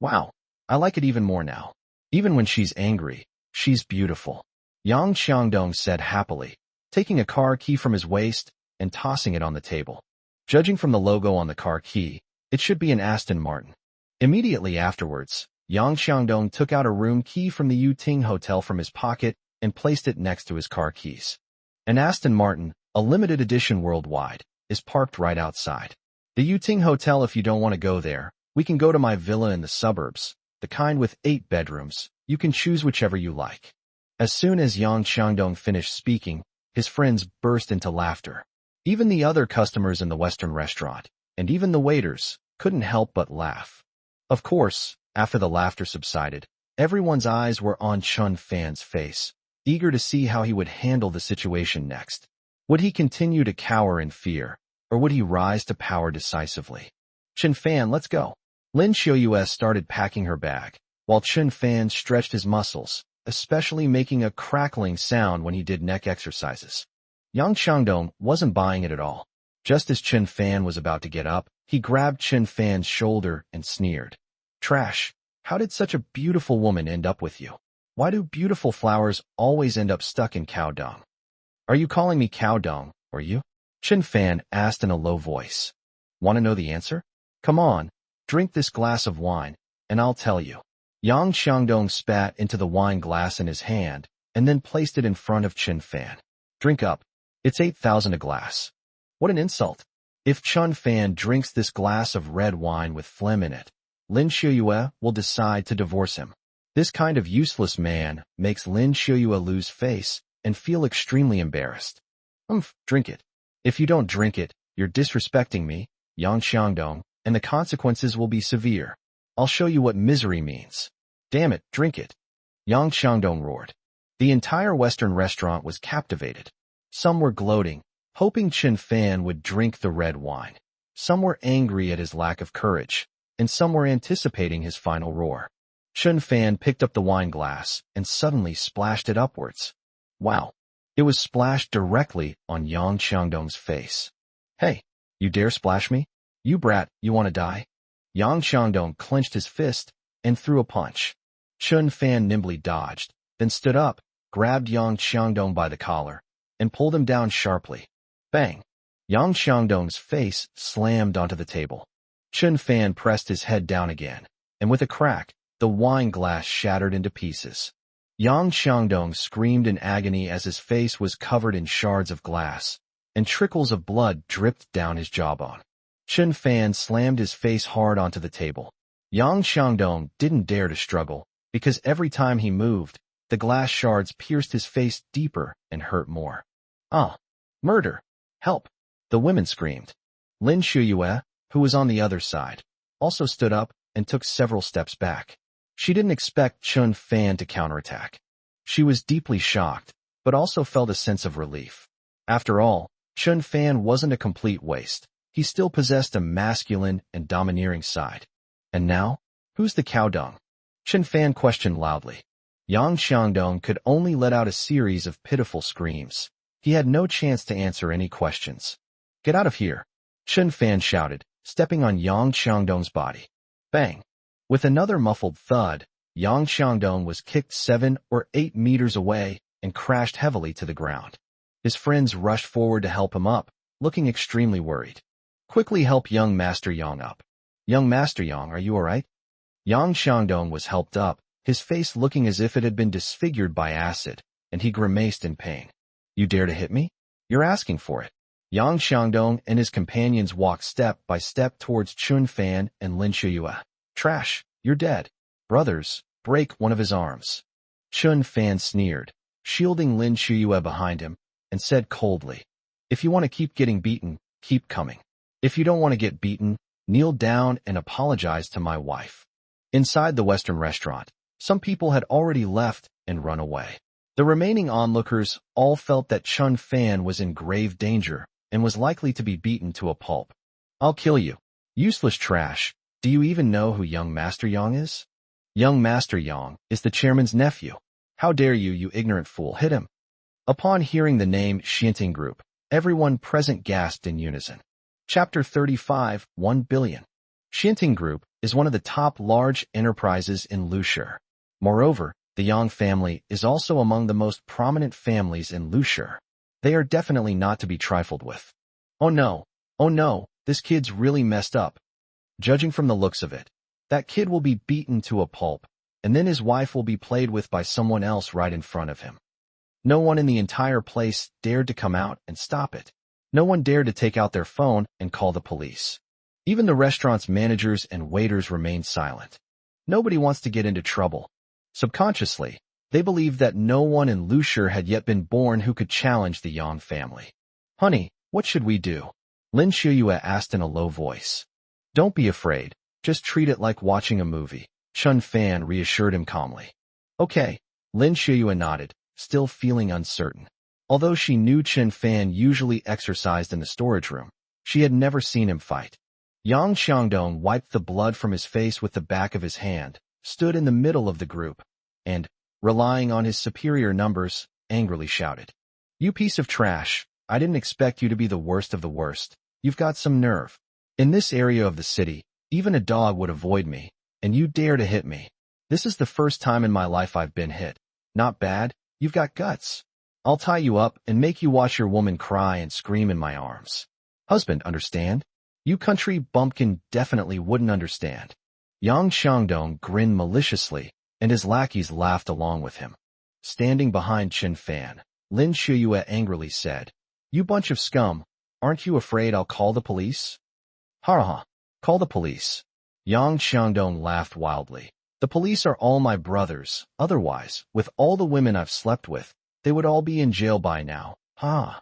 Wow, I like it even more now. Even when she's angry, she's beautiful. Yang Xiangdong said happily, taking a car key from his waist and tossing it on the table. Judging from the logo on the car key, it should be an Aston Martin. Immediately afterwards, Yang Xiangdong took out a room key from the Yuting Hotel from his pocket and placed it next to his car keys. An Aston Martin, a limited edition worldwide, is parked right outside. The Yuting Hotel. If you don't want to go there, we can go to my villa in the suburbs, the kind with 8 bedrooms. You can choose whichever you like. As soon as Yang Xiangdong finished speaking, his friends burst into laughter. Even the other customers in the Western restaurant, and even the waiters, couldn't help but laugh. Of course, after the laughter subsided, everyone's eyes were on Chun Fan's face, eager to see how he would handle the situation next. Would he continue to cower in fear, or would he rise to power decisively? Chun Fan, let's go. Lin Xiuyue started packing her bag, while Chun Fan stretched his muscles, especially making a crackling sound when he did neck exercises. Yang Xiangdong wasn't buying it at all. Just as Chun Fan was about to get up, he grabbed Chun Fan's shoulder and sneered. Trash, how did such a beautiful woman end up with you? Why do beautiful flowers always end up stuck in cow dung? Are you calling me cow dung, or you? Chun Fan asked in a low voice. Want to know the answer? Come on, drink this glass of wine, and I'll tell you. Yang Xiangdong spat into the wine glass in his hand, and then placed it in front of Chun Fan. Drink up. It's 8,000 a glass. What an insult. If Chun Fan drinks this glass of red wine with phlegm in it, Lin Xiuyue will decide to divorce him. This kind of useless man makes Lin Xiuyue lose face and feel extremely embarrassed. Drink it. If you don't drink it, you're disrespecting me, Yang Xiangdong, and the consequences will be severe. I'll show you what misery means. Damn it, drink it. Yang Xiangdong roared. The entire Western restaurant was captivated. Some were gloating, hoping Chun Fan would drink the red wine. Some were angry at his lack of courage, and some were anticipating his final roar. Chun Fan picked up the wine glass and suddenly splashed it upwards. Wow! It was splashed directly on Yang Xiangdong's face. Hey, you dare splash me? You brat, you want to die? Yang Xiangdong clenched his fist and threw a punch. Chun Fan nimbly dodged, then stood up, grabbed Yang Xiangdong by the collar, and pulled him down sharply. Bang! Yang Xiangdong's face slammed onto the table. Chun Fan pressed his head down again, and with a crack, the wine glass shattered into pieces. Yang Xiangdong screamed in agony as his face was covered in shards of glass, and trickles of blood dripped down his jawbone. Chun Fan slammed his face hard onto the table. Yang Xiangdong didn't dare to struggle, because every time he moved, the glass shards pierced his face deeper and hurt more. Ah! Murder! Help! The women screamed. Lin Xiuyue, who was on the other side, also stood up and took several steps back. She didn't expect Chun Fan to counterattack. She was deeply shocked, but also felt a sense of relief. After all, Chun Fan wasn't a complete waste. He still possessed a masculine and domineering side. And now, who's the cow dung? Chun Fan questioned loudly. Yang Xiangdong could only let out a series of pitiful screams. He had no chance to answer any questions. Get out of here! Chun Fan shouted, stepping on Yang Xiangdong's body. Bang! With another muffled thud, Yang Xiangdong was kicked 7 or 8 meters away and crashed heavily to the ground. His friends rushed forward to help him up, looking extremely worried. Quickly help young Master Yang up. Young Master Yang, are you alright? Yang Xiangdong was helped up, his face looking as if it had been disfigured by acid, and he grimaced in pain. You dare to hit me? You're asking for it. Yang Xiangdong and his companions walked step by step towards Chun Fan and Lin Xiuyue. Trash, you're dead. Brothers, break one of his arms. Chun Fan sneered, shielding Lin Xiuyue behind him, and said coldly, if you want to keep getting beaten, keep coming. If you don't want to get beaten, kneel down and apologize to my wife. Inside the Western restaurant, some people had already left and run away. The remaining onlookers all felt that Chun Fan was in grave danger and was likely to be beaten to a pulp. I'll kill you. Useless trash. Do you even know who young Master Yang is? Young Master Yang is the chairman's nephew. How dare you, you ignorant fool, hit him. Upon hearing the name Xianting Group, everyone present gasped in unison. Chapter 35, 1 billion. Xianting Group is one of the top large enterprises in Lushur. Moreover, the Yang family is also among the most prominent families in Lushur. They are definitely not to be trifled with. Oh no, this kid's really messed up. Judging from the looks of it, that kid will be beaten to a pulp, and then his wife will be played with by someone else right in front of him. No one in the entire place dared to come out and stop it. No one dared to take out their phone and call the police. Even the restaurant's managers and waiters remained silent. Nobody wants to get into trouble. Subconsciously, They believed that no one in Lushur had yet been born who could challenge the Yang family. Honey, what should we do? Lin Shuyue asked in a low voice. Don't be afraid. Just treat it like watching a movie. Chun Fan reassured him calmly. Okay, Lin Shuyue nodded, still feeling uncertain. Although she knew Chen Fan usually exercised in the storage room, she had never seen him fight. Yang Xiangdong wiped the blood from his face with the back of his hand, stood in the middle of the group, and, relying on his superior numbers, angrily shouted. You piece of trash, I didn't expect you to be the worst of the worst. You've got some nerve. In this area of the city, even a dog would avoid me, and you dare to hit me. This is the first time in my life I've been hit. Not bad, you've got guts. I'll tie you up and make you watch your woman cry and scream in my arms. Husband, understand? You country bumpkin definitely wouldn't understand. Yang Xiangdong grinned maliciously, and his lackeys laughed along with him. Standing behind Chen Fan, Lin Shuyue angrily said, You bunch of scum, aren't you afraid I'll call the police? Ha ha, call the police. Yang Xiangdong laughed wildly. The police are all my brothers, otherwise, with all the women I've slept with, they would all be in jail by now. Ha.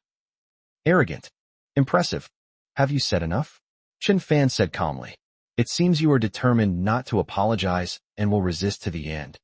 Arrogant. Impressive. Have you said enough? Chen Fan said calmly. It seems you are determined not to apologize and will resist to the end.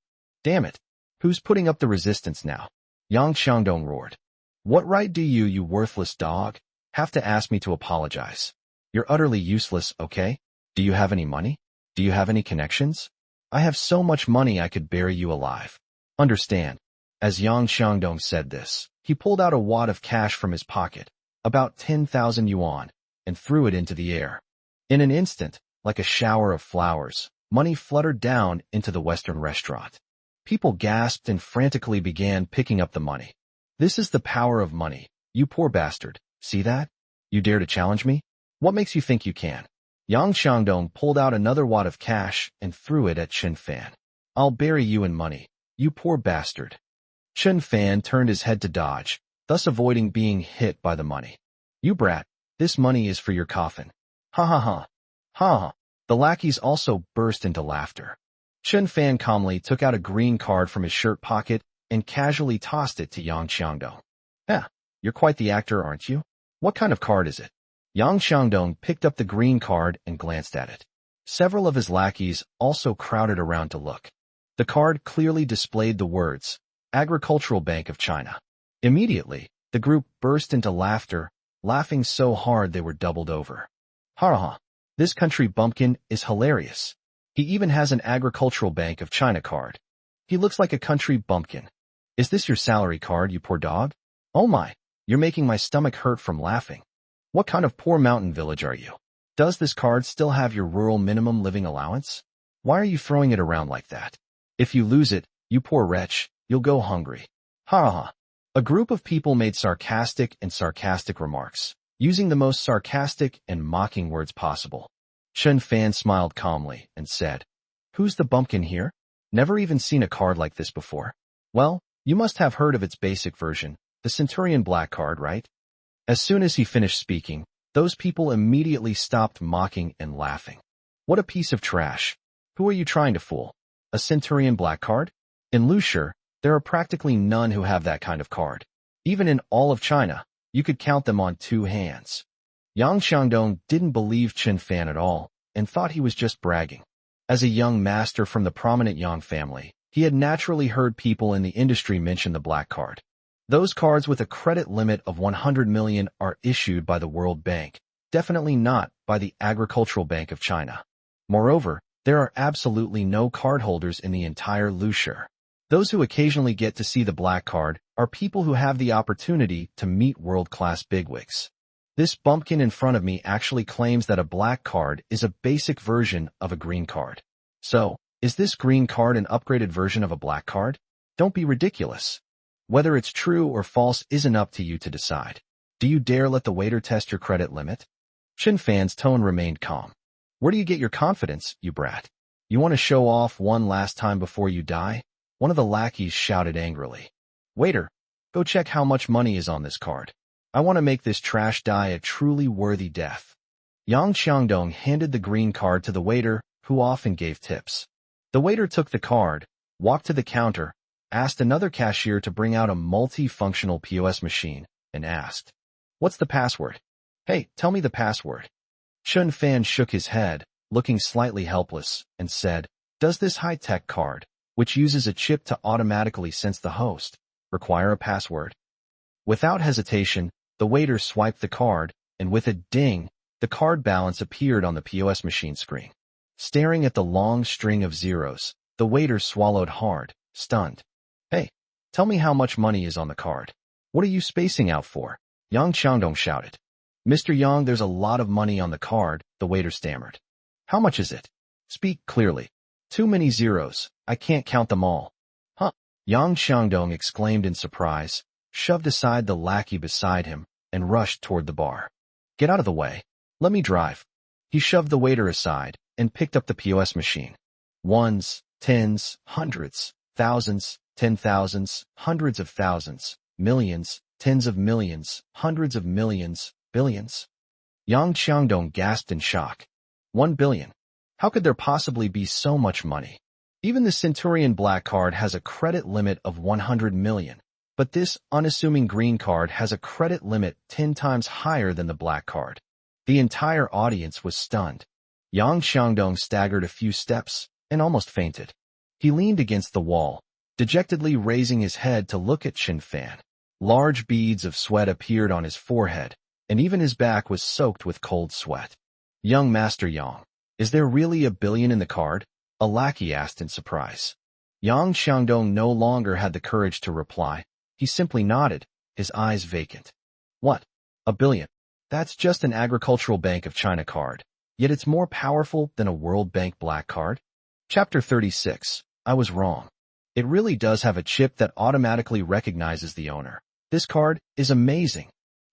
Damn it. Who's putting up the resistance now? Yang Xiangdong roared. What right do you worthless dog, have to ask me to apologize? You're utterly useless, okay? Do you have any money? Do you have any connections? I have so much money I could bury you alive. Understand. As Yang Xiangdong said this, he pulled out a wad of cash from his pocket, about 10,000 yuan, and threw it into the air. In an instant, like a shower of flowers, money fluttered down into the Western restaurant. People gasped and frantically began picking up the money. This is the power of money, you poor bastard. See that? You dare to challenge me? What makes you think you can? Yang Xiangdong pulled out another wad of cash and threw it at Chen Fan. I'll bury you in money, you poor bastard. Chen Fan turned his head to dodge, thus avoiding being hit by the money. You brat, this money is for your coffin. Ha ha ha. Ha ha. The lackeys also burst into laughter. Chen Fan calmly took out a green card from his shirt pocket and casually tossed it to Yang Xiangdong. You're quite the actor, aren't you? What kind of card is it? Yang Xiangdong picked up the green card and glanced at it. Several of his lackeys also crowded around to look. The card clearly displayed the words, Agricultural Bank of China. Immediately, the group burst into laughter, laughing so hard they were doubled over. Ha ha, this country bumpkin is hilarious. He even has an Agricultural Bank of China card. He looks like a country bumpkin. Is this your salary card, you poor dog? Oh my, you're making my stomach hurt from laughing. What kind of poor mountain village are you? Does this card still have your rural minimum living allowance? Why are you throwing it around like that? If you lose it, you poor wretch, you'll go hungry. Ha ha. A group of people made sarcastic remarks, using the most sarcastic and mocking words possible. Chen Fan smiled calmly and said, Who's the bumpkin here? Never even seen a card like this before. Well, you must have heard of its basic version, the Centurion Black card, right? As soon as he finished speaking, those people immediately stopped mocking and laughing. What a piece of trash. Who are you trying to fool? A Centurion Black card? In Lushur, there are practically none who have that kind of card. Even in all of China, you could count them on 2 hands. Yang Xiangdong didn't believe Chen Fan at all, and thought he was just bragging. As a young master from the prominent Yang family, he had naturally heard people in the industry mention the black card. Those cards with a credit limit of 100 million are issued by the World Bank, definitely not by the Agricultural Bank of China. Moreover, there are absolutely no cardholders in the entire Lushur. Those who occasionally get to see the black card are people who have the opportunity to meet world-class bigwigs. This bumpkin in front of me actually claims that a black card is a basic version of a green card. So, is this green card an upgraded version of a black card? Don't be ridiculous. Whether it's true or false isn't up to you to decide. Do you dare let the waiter test your credit limit? Chen Fan's tone remained calm. Where do you get your confidence, you brat? You want to show off one last time before you die? One of the lackeys shouted angrily. Waiter, go check how much money is on this card. I want to make this trash die a truly worthy death. Yang Xiangdong handed the green card to the waiter, who often gave tips. The waiter took the card, walked to the counter, asked another cashier to bring out a multi-functional POS machine, and asked, "What's the password?" "Hey, tell me the password." Chun Fan shook his head, looking slightly helpless, and said, "Does this high-tech card, which uses a chip to automatically sense the host, require a password?" Without hesitation, the waiter swiped the card, and with a ding, the card balance appeared on the POS machine screen. Staring at the long string of zeros, the waiter swallowed hard, stunned. "Hey, tell me how much money is on the card. What are you spacing out for?" Yang Xiaodong shouted. "Mr. Yang, there's a lot of money on the card," the waiter stammered. "How much is it? Speak clearly." "Too many zeros. I can't count them all." "Huh?" Yang Xiaodong exclaimed in surprise, shoved aside the lackey beside him, and rushed toward the bar. "Get out of the way. Let me drive." He shoved the waiter aside and picked up the POS machine. Ones, tens, hundreds, thousands, 10,000s, hundreds of thousands, millions, tens of millions, hundreds of millions, billions. Yang Xiaodong gasped in shock. 1 billion. How could there possibly be so much money? Even the Centurion Black card has a credit limit of 100 million, but this unassuming green card has a credit limit 10 times higher than the black card. The entire audience was stunned. Yang Xiaodong staggered a few steps and almost fainted. He leaned against the wall, dejectedly raising his head to look at Chen Fan. Large beads of sweat appeared on his forehead, and even his back was soaked with cold sweat. "Young Master Yang, is there really 1 billion in the card?" a lackey asked in surprise. Yang Xiaodong no longer had the courage to reply. He simply nodded, his eyes vacant. "What? 1 billion? That's just an agricultural Bank of China card. Yet it's more powerful than a World Bank black card?" Chapter 36. I was wrong. It really does have a chip that automatically recognizes the owner. This card is amazing.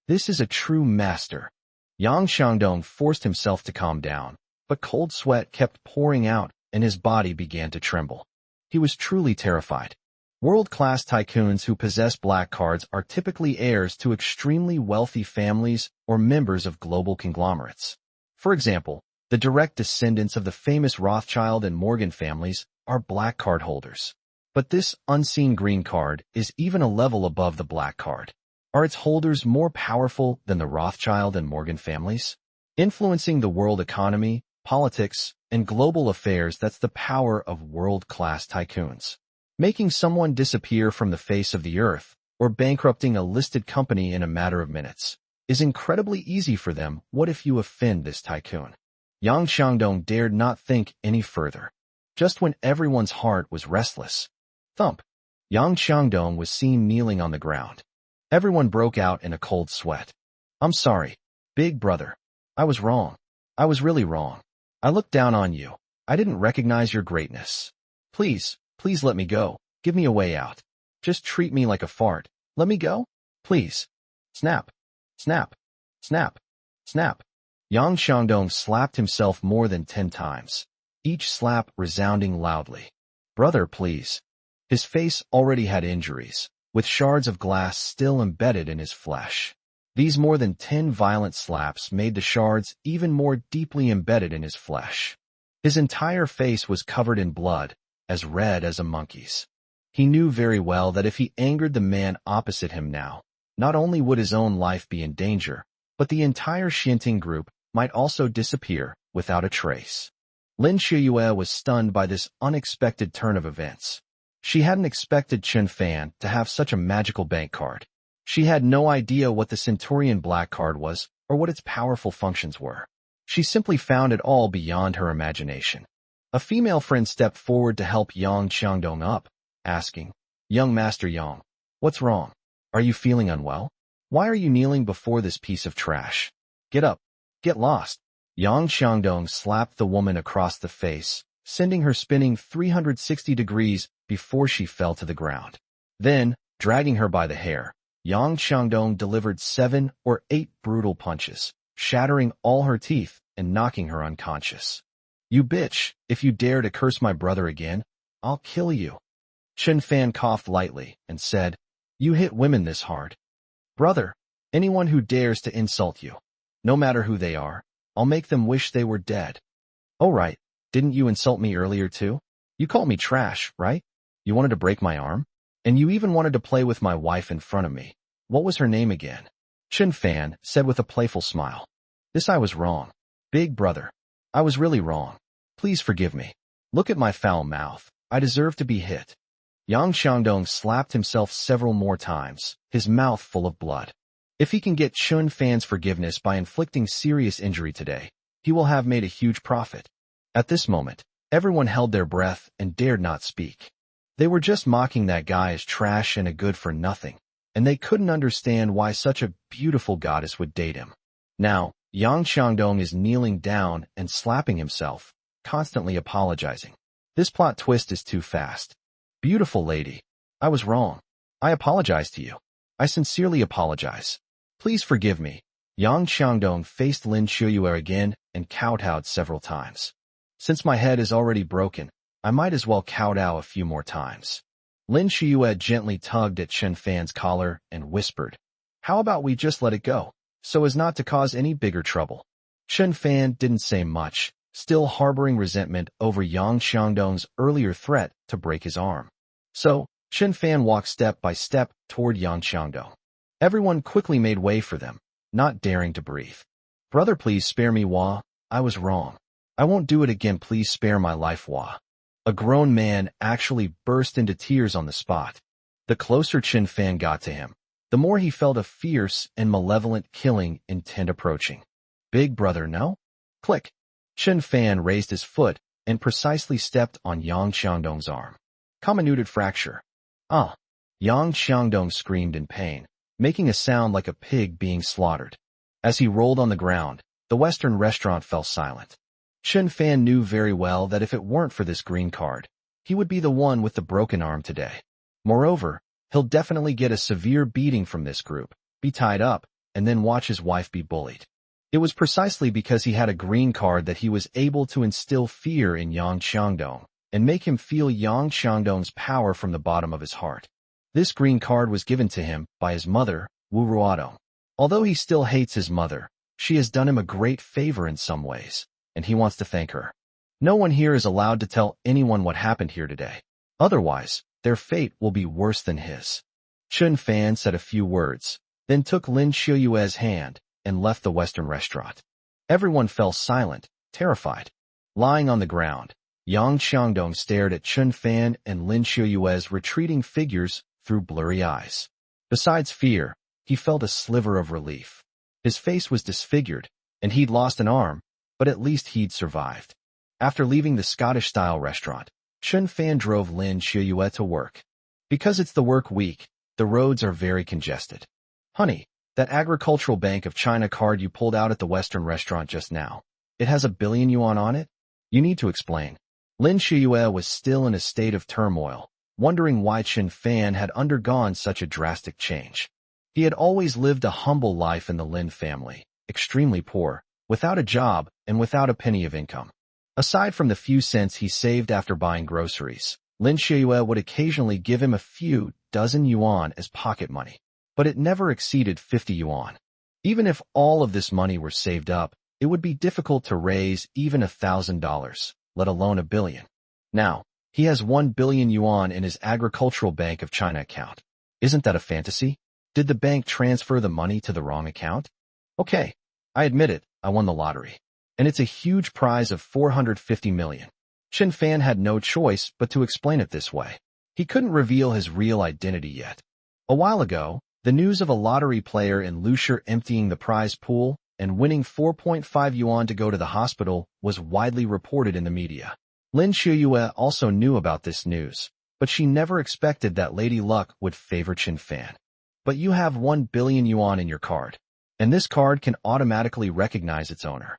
This is a true master. Yang Xiaodong forced himself to calm down, but cold sweat kept pouring out and his body began to tremble. He was truly terrified. World-class tycoons who possess black cards are typically heirs to extremely wealthy families or members of global conglomerates. For example, the direct descendants of the famous Rothschild and Morgan families are black card holders. But this unseen green card is even a level above the black card. Are its holders more powerful than the Rothschild and Morgan families? Influencing the world economy, politics, and global affairs, that's the power of world-class tycoons. Making someone disappear from the face of the earth, or bankrupting a listed company in a matter of minutes, is incredibly easy for them. What if you offend this tycoon? Yang Xiaodong dared not think any further. Just when everyone's heart was restless. Thump! Yang Xiaodong was seen kneeling on the ground. Everyone broke out in a cold sweat. "I'm sorry, big brother. I was wrong. I was really wrong. I looked down on you. I didn't recognize your greatness. Please let me go. Give me a way out. Just treat me like a fart. Let me go? Please." Snap! Snap! Snap! Snap! Yang Xiaodong slapped himself more than 10 times, each slap resounding loudly. "Brother, please." His face already had injuries, with shards of glass still embedded in his flesh. These more than 10 violent slaps made the shards even more deeply embedded in his flesh. His entire face was covered in blood, as red as a monkey's. He knew very well that if he angered the man opposite him now, not only would his own life be in danger, but the entire Xinting group might also disappear without a trace. Lin Shiyue was stunned by this unexpected turn of events. She hadn't expected Chen Fan to have such a magical bank card. She had no idea what the Centurion Black card was or what its powerful functions were. She simply found it all beyond her imagination. A female friend stepped forward to help Yang Xiaodong up, asking, "Young Master Yang, what's wrong? Are you feeling unwell? Why are you kneeling before this piece of trash? Get up. Get lost." Yang Xiaodong slapped the woman across the face, sending her spinning 360 degrees before she fell to the ground. Then, dragging her by the hair, Yang Xiaodong delivered 7 or 8 brutal punches, shattering all her teeth and knocking her unconscious. "You bitch, if you dare to curse my brother again, I'll kill you." Chen Fan coughed lightly and said, "You hit women this hard. Brother, anyone who dares to insult you, no matter who they are, I'll make them wish they were dead." "Oh right, didn't you insult me earlier too? You called me trash, right? You wanted to break my arm?" And you even wanted to play with my wife in front of me. What was her name again? Chen Fan said with a playful smile. This I was wrong. Big brother. I was really wrong. Please forgive me. Look at my foul mouth. I deserve to be hit. Yang Xiangdong slapped himself several more times, his mouth full of blood. If he can get Chen Fan's forgiveness by inflicting serious injury today, he will have made a huge profit. At this moment, everyone held their breath and dared not speak. They were just mocking that guy as trash and a good-for-nothing, and they couldn't understand why such a beautiful goddess would date him. Now, Yang Xiangdong is kneeling down and slapping himself, constantly apologizing. This plot twist is too fast. Beautiful lady, I was wrong. I apologize to you. I sincerely apologize. Please forgive me. Yang Xiangdong faced Lin Shuyue again and kowtowed several times. Since my head is already broken, I might as well kowtow a few more times. Lin Shuyue gently tugged at Chen Fan's collar and whispered, How about we just let it go, so as not to cause any bigger trouble? Chen Fan didn't say much, still harboring resentment over Yang Xiangdong's earlier threat to break his arm. So, Chen Fan walked step by step toward Yang Xiangdong. Everyone quickly made way for them, not daring to breathe. Brother, please spare me, Hua. I was wrong. I won't do it again. Please spare my life, Hua. A grown man actually burst into tears on the spot. The closer Chen Fan got to him, the more he felt a fierce and malevolent killing intent approaching. Big brother, no? Click. Chen Fan raised his foot and precisely stepped on Yang Xiangdong's arm. Comminuted fracture. Ah! Yang Xiangdong screamed in pain, making a sound like a pig being slaughtered. As he rolled on the ground, the Western restaurant fell silent. Chen Fan knew very well that if it weren't for this green card, he would be the one with the broken arm today. Moreover, he'll definitely get a severe beating from this group, be tied up, and then watch his wife be bullied. It was precisely because he had a green card that he was able to instill fear in Yang Xiangdong and make him feel Yang Xiangdong's power from the bottom of his heart. This green card was given to him by his mother, Wu Ruodong. Although he still hates his mother, she has done him a great favor in some ways, and he wants to thank her. No one here is allowed to tell anyone what happened here today. Otherwise, their fate will be worse than his. Chen Fan said a few words, then took Lin Shuyue's hand and left the Western restaurant. Everyone fell silent, terrified. Lying on the ground, Yang Xiangdong stared at Chen Fan and Lin Shuyue's retreating figures through blurry eyes. Besides fear, he felt a sliver of relief. His face was disfigured, and he'd lost an arm, but at least he'd survived. After leaving the Scottish-style restaurant, Chen Fan drove Lin Shuyue to work. Because it's the work week, the roads are very congested. Honey, that Agricultural Bank of China card you pulled out at the Western restaurant just now, it has 1 billion yuan on it? You need to explain. Lin Shuyue was still in a state of turmoil, wondering why Chen Fan had undergone such a drastic change. He had always lived a humble life in the Lin family, extremely poor, without a job and without a penny of income. Aside from the few cents he saved after buying groceries, Lin Shuyue would occasionally give him a few dozen yuan as pocket money, but it never exceeded 50 yuan. Even if all of this money were saved up, it would be difficult to raise even $1,000, let alone 1 billion. Now, he has 1 billion yuan in his Agricultural Bank of China account. Isn't that a fantasy? Did the bank transfer the money to the wrong account? Okay, I admit it, I won the lottery. And it's a huge prize of 450 million. Chen Fan had no choice but to explain it this way. He couldn't reveal his real identity yet. A while ago, the news of a lottery player in Lusher emptying the prize pool and winning 4.5 yuan to go to the hospital was widely reported in the media. Lin Shuyue also knew about this news, but she never expected that Lady Luck would favor Chen Fan. But you have 1 billion yuan in your card, and this card can automatically recognize its owner.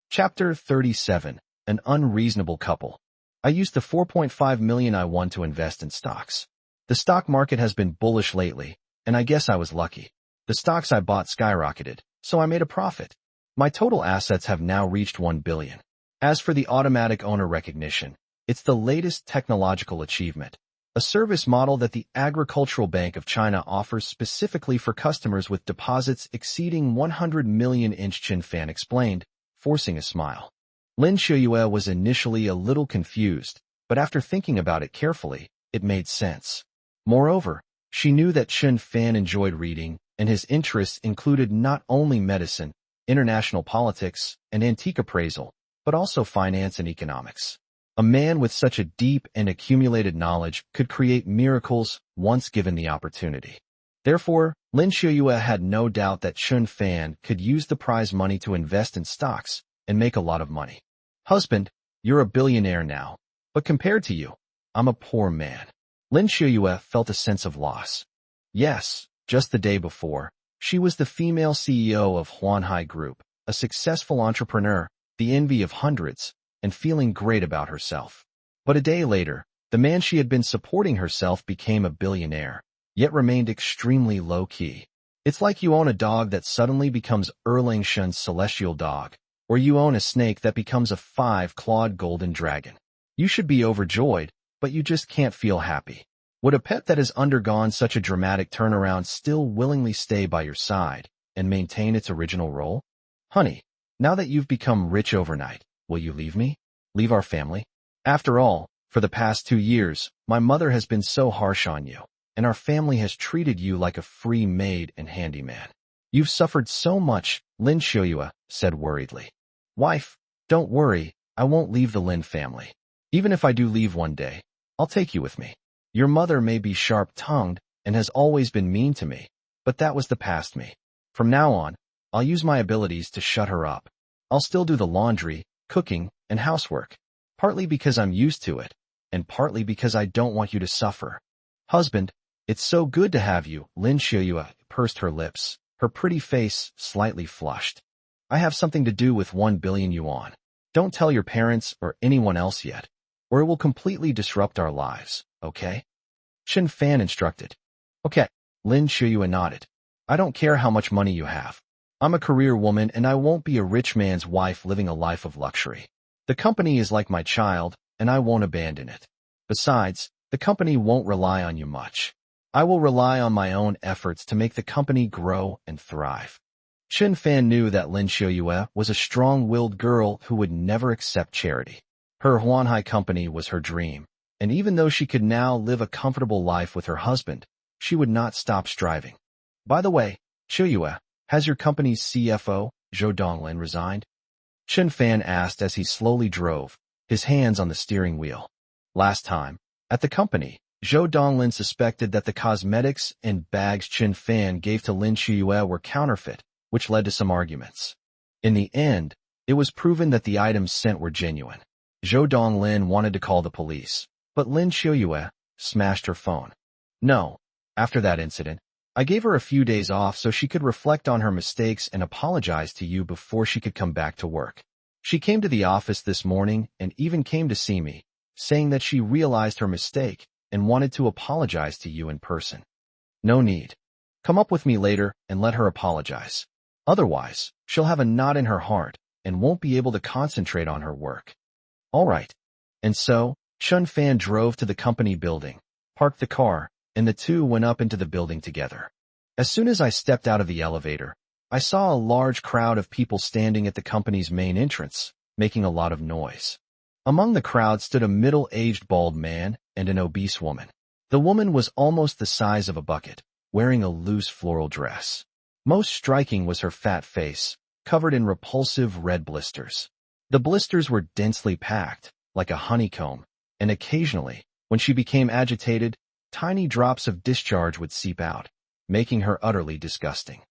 Chapter 37. An Unreasonable Couple. I used the 4.5 million I won to invest in stocks. The stock market has been bullish lately, and I guess I was lucky. The stocks I bought skyrocketed, so I made a profit. My total assets have now reached 1 billion. As for the automatic owner recognition, it's the latest technological achievement, a service model that the Agricultural Bank of China offers specifically for customers with deposits exceeding 100 million. Chen Fan explained, forcing a smile. Lin Shuyue was initially a little confused, but after thinking about it carefully, it made sense. Moreover, she knew that Chen Fan enjoyed reading, and his interests included not only medicine, international politics, and antique appraisal, but also finance and economics. A man with such a deep and accumulated knowledge could create miracles once given the opportunity. Therefore, Lin Xiuyue had no doubt that Chen Fan could use the prize money to invest in stocks and make a lot of money. Husband, you're a billionaire now, but compared to you, I'm a poor man. Lin Xiuyue felt a sense of loss. Yes, just the day before, she was the female CEO of Huanhai Group, a successful entrepreneur, the envy of hundreds, and feeling great about herself. But a day later, the man she had been supporting herself became a billionaire, yet remained extremely low-key. It's like you own a dog that suddenly becomes Erling Shen's celestial dog, or you own a snake that becomes a 5-clawed golden dragon. You should be overjoyed, but you just can't feel happy. Would a pet that has undergone such a dramatic turnaround still willingly stay by your side and maintain its original role? Honey, now that you've become rich overnight, will you leave me? Leave our family? After all, for the past 2 years, my mother has been so harsh on you, and our family has treated you like a free maid and handyman. You've suffered so much, Lin Xiuyue said worriedly. Wife, don't worry, I won't leave the Lin family. Even if I do leave one day, I'll take you with me. Your mother may be sharp-tongued and has always been mean to me, but that was the past me. From now on, I'll use my abilities to shut her up. I'll still do the laundry, cooking, and housework, partly because I'm used to it, and partly because I don't want you to suffer. Husband, it's so good to have you, Lin Xiuyue pursed her lips, her pretty face slightly flushed. I have something to do with 1 billion yuan. Don't tell your parents or anyone else yet, or it will completely disrupt our lives, okay? Chen Fan instructed. Okay, Lin Xiuyue nodded. I don't care how much money you have. I'm a career woman and I won't be a rich man's wife living a life of luxury. The company is like my child, and I won't abandon it. Besides, the company won't rely on you much. I will rely on my own efforts to make the company grow and thrive. Chen Fan knew that Lin Xiuyue was a strong-willed girl who would never accept charity. Her Huanhai company was her dream, and even though she could now live a comfortable life with her husband, she would not stop striving. By the way, Xiuyue, has your company's CFO, Zhou Donglin, resigned? Chen Fan asked as he slowly drove, his hands on the steering wheel. Last time, at the company, Zhou Donglin suspected that the cosmetics and bags Chen Fan gave to Lin Xiuyue were counterfeit, which led to some arguments. In the end, it was proven that the items sent were genuine. Zhou Donglin wanted to call the police, but Lin Xiuyue smashed her phone. No, after that incident, I gave her a few days off so she could reflect on her mistakes and apologize to you before she could come back to work. She came to the office this morning and even came to see me, saying that she realized her mistake and wanted to apologize to you in person. No need. Come up with me later and let her apologize. Otherwise, she'll have a knot in her heart and won't be able to concentrate on her work. All right. And so, Chen Fan drove to the company building, parked the car, and the two went up into the building together. As soon as I stepped out of the elevator, I saw a large crowd of people standing at the company's main entrance, making a lot of noise. Among the crowd stood a middle-aged bald man and an obese woman. The woman was almost the size of a bucket, wearing a loose floral dress. Most striking was her fat face, covered in repulsive red blisters. The blisters were densely packed, like a honeycomb, and occasionally, when she became agitated, tiny drops of discharge would seep out, making her utterly disgusting.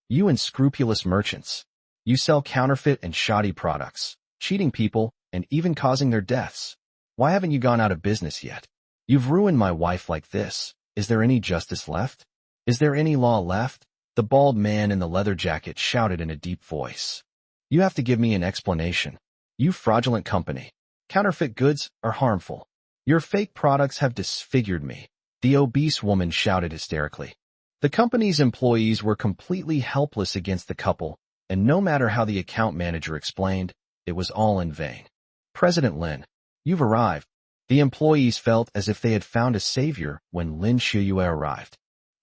You unscrupulous merchants. You sell counterfeit and shoddy products, cheating people, and even causing their deaths. Why haven't you gone out of business yet? You've ruined my wife like this. Is there any justice left? Is there any law left? The bald man in the leather jacket shouted in a deep voice. You have to give me an explanation. You fraudulent company. Counterfeit goods are harmful. Your fake products have disfigured me. The obese woman shouted hysterically. The company's employees were completely helpless against the couple, and no matter how the account manager explained, it was all in vain. President Lin, you've arrived. The employees felt as if they had found a savior when Lin Xiuyue arrived.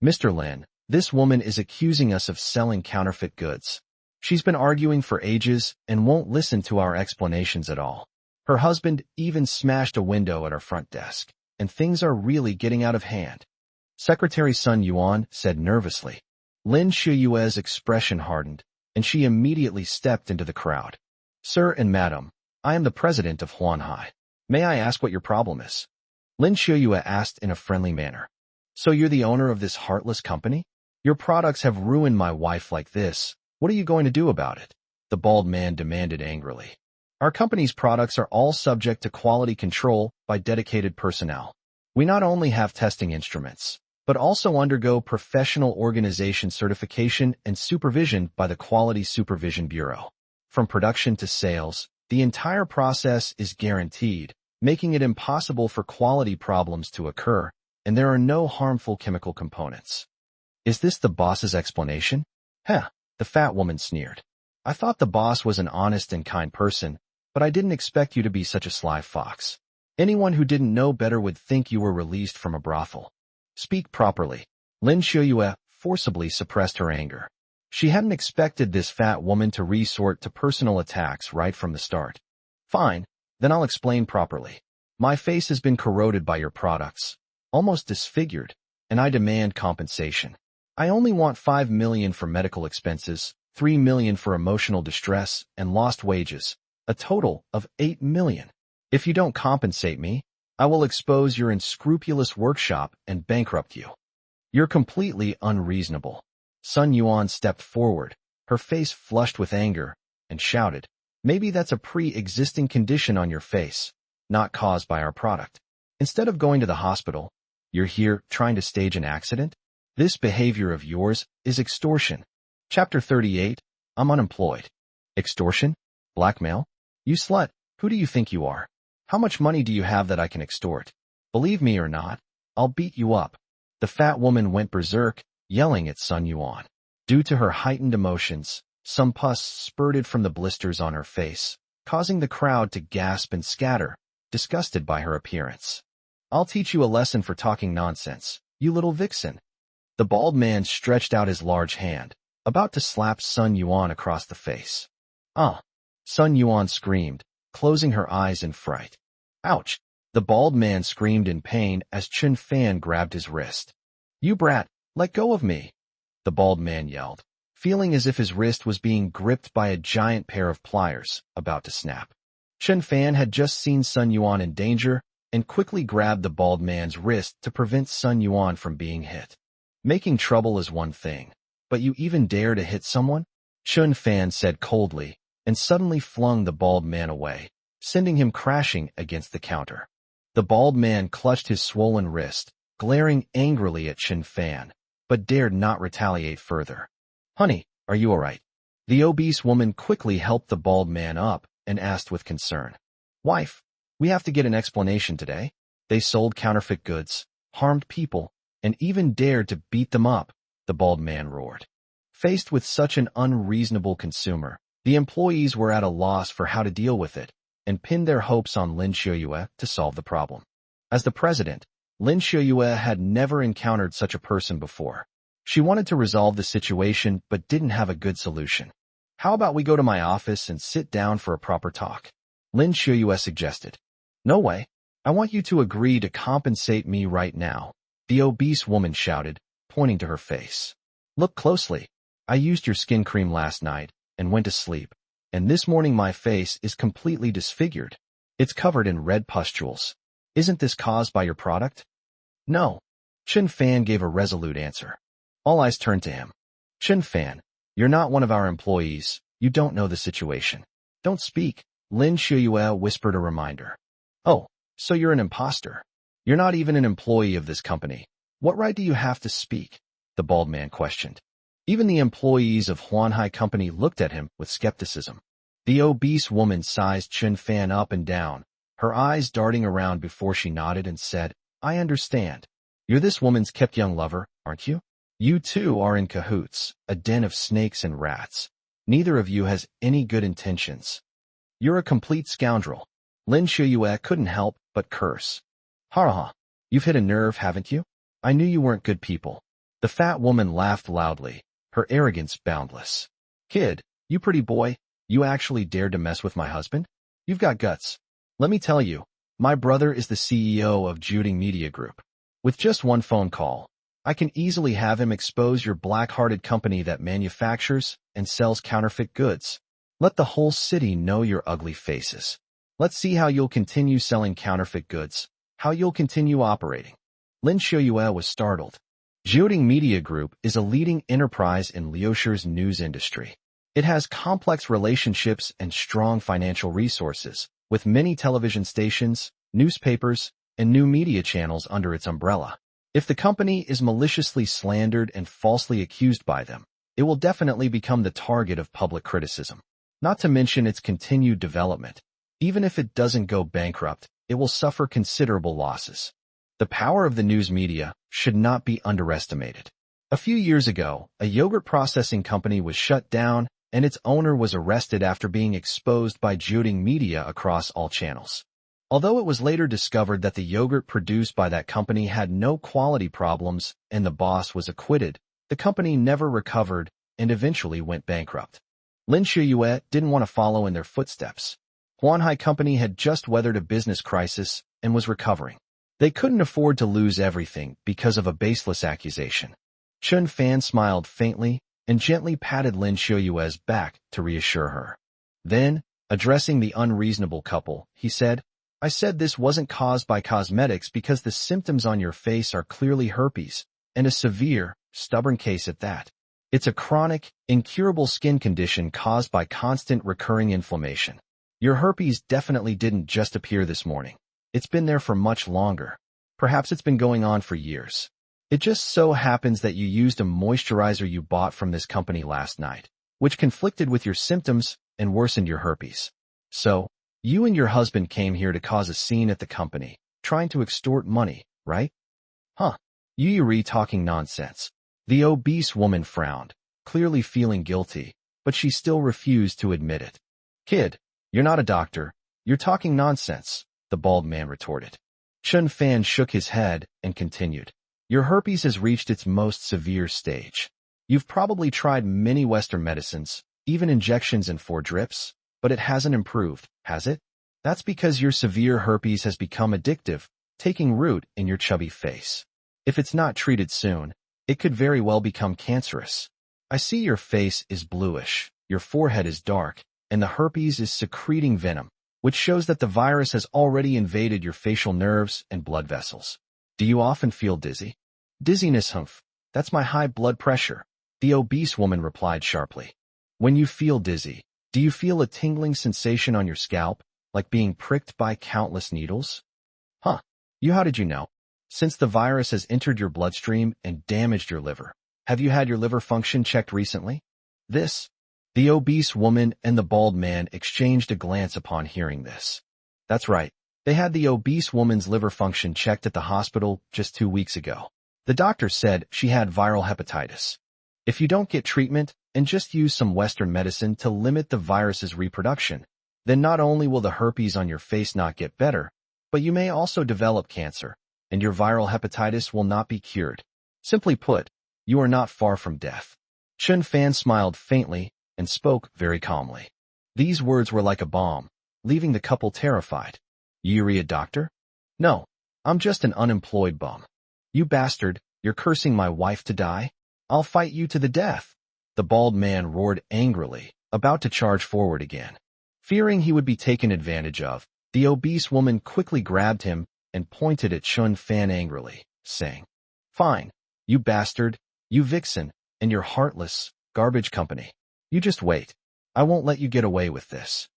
Mr. Lin, this woman is accusing us of selling counterfeit goods. She's been arguing for ages and won't listen to our explanations at all. Her husband even smashed a window at our front desk, and things are really getting out of hand. Secretary Sun Yuan said nervously. Lin Shiyue's expression hardened, and she immediately stepped into the crowd. Sir and Madam, I am the president of Huanhai. May I ask what your problem is? Lin Shiyue asked in a friendly manner. So you're the owner of this heartless company? Your products have ruined my wife like this. What are you going to do about it? The bald man demanded angrily. Our company's products are all subject to quality control by dedicated personnel. We not only have testing instruments, but also undergo professional organization certification and supervision by the Quality Supervision Bureau. From production to sales, the entire process is guaranteed, making it impossible for quality problems to occur, and there are no harmful chemical components. Is this the boss's explanation? Heh, the fat woman sneered. I thought the boss was an honest and kind person, but I didn't expect you to be such a sly fox. Anyone who didn't know better would think you were released from a brothel. Speak properly. Lin Shiyue forcibly suppressed her anger. She hadn't expected this fat woman to resort to personal attacks right from the start. Fine, then I'll explain properly. My face has been corroded by your products, almost disfigured, and I demand compensation. I only want 5 million for medical expenses, 3 million for emotional distress and lost wages, a total of 8 million. If you don't compensate me, I will expose your unscrupulous workshop and bankrupt you. You're completely unreasonable. Sun Yuan stepped forward, her face flushed with anger, and shouted, maybe that's a pre-existing condition on your face, not caused by our product. Instead of going to the hospital, you're here trying to stage an accident? This behavior of yours is extortion. Chapter 38, I'm unemployed. Extortion? Blackmail? You slut, who do you think you are? How much money do you have that I can extort? Believe me or not, I'll beat you up. The fat woman went berserk, yelling at Sun Yuan. Due to her heightened emotions, some pus spurted from the blisters on her face, causing the crowd to gasp and scatter, disgusted by her appearance. I'll teach you a lesson for talking nonsense, you little vixen. The bald man stretched out his large hand, about to slap Sun Yuan across the face. Ah! Sun Yuan screamed, closing her eyes in fright. Ouch! The bald man screamed in pain as Chen Fan grabbed his wrist. You brat, let go of me! The bald man yelled, feeling as if his wrist was being gripped by a giant pair of pliers, about to snap. Chen Fan had just seen Sun Yuan in danger and quickly grabbed the bald man's wrist to prevent Sun Yuan from being hit. Making trouble is one thing, but you even dare to hit someone? Chen Fan said coldly, and suddenly flung the bald man away, sending him crashing against the counter. The bald man clutched his swollen wrist, glaring angrily at Chen Fan, but dared not retaliate further. Honey, are you all right? The obese woman quickly helped the bald man up and asked with concern. Wife, we have to get an explanation today. They sold counterfeit goods, harmed people, and even dared to beat them up, the bald man roared. Faced with such an unreasonable consumer, the employees were at a loss for how to deal with it, and pinned their hopes on Lin Shiyue to solve the problem. As the president, Lin Shiyue had never encountered such a person before. She wanted to resolve the situation but didn't have a good solution. How about we go to my office and sit down for a proper talk? Lin Shiyue suggested. No way. I want you to agree to compensate me right now, the obese woman shouted, pointing to her face. Look closely. I used your skin cream last night and went to sleep, and this morning my face is completely disfigured. It's covered in red pustules. Isn't this caused by your product? No. Chen Fan gave a resolute answer. All eyes turned to him. Chen Fan, you're not one of our employees. You don't know the situation. Don't speak, Lin Shiyue whispered a reminder. Oh, so you're an imposter. You're not even an employee of this company. What right do you have to speak? The bald man questioned. Even the employees of Huanhai Company looked at him with skepticism. The obese woman sized Chen Fan up and down, her eyes darting around before she nodded and said, I understand. You're this woman's kept young lover, aren't you? You two are in cahoots, a den of snakes and rats. Neither of you has any good intentions. You're a complete scoundrel. Lin Shiyue couldn't help but curse. Ha ha, you've hit a nerve, haven't you? I knew you weren't good people. The fat woman laughed loudly, her arrogance boundless. Kid, you pretty boy, you actually dared to mess with my husband? You've got guts. Let me tell you, my brother is the CEO of Juding Media Group. With just one phone call, I can easily have him expose your black-hearted company that manufactures and sells counterfeit goods. Let the whole city know your ugly faces. Let's see how you'll continue selling counterfeit goods, how you'll continue operating. Lin Xiuyue was startled. Jiuding Media Group is a leading enterprise in Liushir's news industry. It has complex relationships and strong financial resources, with many television stations, newspapers, and new media channels under its umbrella. If the company is maliciously slandered and falsely accused by them, it will definitely become the target of public criticism. Not to mention its continued development. Even if it doesn't go bankrupt, it will suffer considerable losses. The power of the news media should not be underestimated. A few years ago, a yogurt processing company was shut down and its owner was arrested after being exposed by Jiuding Media across all channels. Although it was later discovered that the yogurt produced by that company had no quality problems and the boss was acquitted, the company never recovered and eventually went bankrupt. Lin Xiuyue didn't want to follow in their footsteps. Huanhai Company had just weathered a business crisis and was recovering. They couldn't afford to lose everything because of a baseless accusation. Chun Fan smiled faintly and gently patted Lin Xiuyue's back to reassure her. Then, addressing the unreasonable couple, he said, I said this wasn't caused by cosmetics because the symptoms on your face are clearly herpes, and a severe, stubborn case at that. It's a chronic, incurable skin condition caused by constant recurring inflammation. Your herpes definitely didn't just appear this morning. It's been there for much longer. Perhaps it's been going on for years. It just so happens that you used a moisturizer you bought from this company last night, which conflicted with your symptoms and worsened your herpes. So, you and your husband came here to cause a scene at the company, trying to extort money, right? Huh. Yuri talking nonsense. The obese woman frowned, clearly feeling guilty, but she still refused to admit it. Kid, you're not a doctor. You're talking nonsense, the bald man retorted. Chun Fan shook his head and continued. Your herpes has reached its most severe stage. You've probably tried many Western medicines, even injections and 4 drips, but it hasn't improved, has it? That's because your severe herpes has become addictive, taking root in your chubby face. If it's not treated soon, it could very well become cancerous. I see your face is bluish, your forehead is dark, and the herpes is secreting venom, which shows that the virus has already invaded your facial nerves and blood vessels. Do you often feel dizzy? Dizziness, humph. That's my high blood pressure, the obese woman replied sharply. When you feel dizzy, do you feel a tingling sensation on your scalp, like being pricked by countless needles? Huh. How did you know? Since the virus has entered your bloodstream and damaged your liver. Have you had your liver function checked recently? The obese woman and the bald man exchanged a glance upon hearing this. That's right. They had the obese woman's liver function checked at the hospital just 2 weeks ago. The doctor said she had viral hepatitis. If you don't get treatment and just use some Western medicine to limit the virus's reproduction, then not only will the herpes on your face not get better, but you may also develop cancer, and your viral hepatitis will not be cured. Simply put, you are not far from death. Chun Fan smiled faintly and spoke very calmly. These words were like a bomb, leaving the couple terrified. Yuri a doctor? No, I'm just an unemployed bum. You bastard, you're cursing my wife to die? I'll fight you to the death. The bald man roared angrily, about to charge forward again. Fearing he would be taken advantage of, the obese woman quickly grabbed him and pointed at Chun Fan angrily, saying, Fine, you bastard, you vixen, and your heartless, garbage company. You just wait. I won't let you get away with this.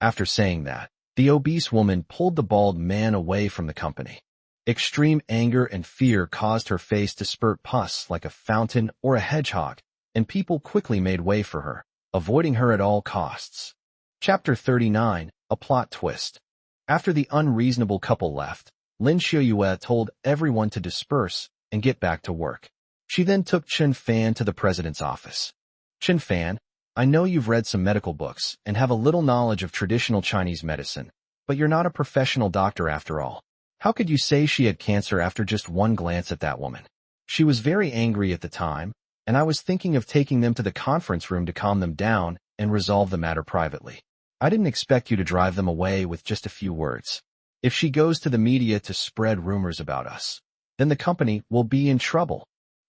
After saying that, the obese woman pulled the bald man away from the company. Extreme anger and fear caused her face to spurt pus like a fountain or a hedgehog, and people quickly made way for her, avoiding her at all costs. Chapter 39, A Plot Twist. After the unreasonable couple left, Lin Xiuyue told everyone to disperse and get back to work. She then took Chun Fan to the president's office. Chun Fan, I know you've read some medical books and have a little knowledge of traditional Chinese medicine, but you're not a professional doctor after all. How could you say she had cancer after just one glance at that woman? She was very angry at the time, and I was thinking of taking them to the conference room to calm them down and resolve the matter privately. I didn't expect you to drive them away with just a few words. If she goes to the media to spread rumors about us, then the company will be in trouble.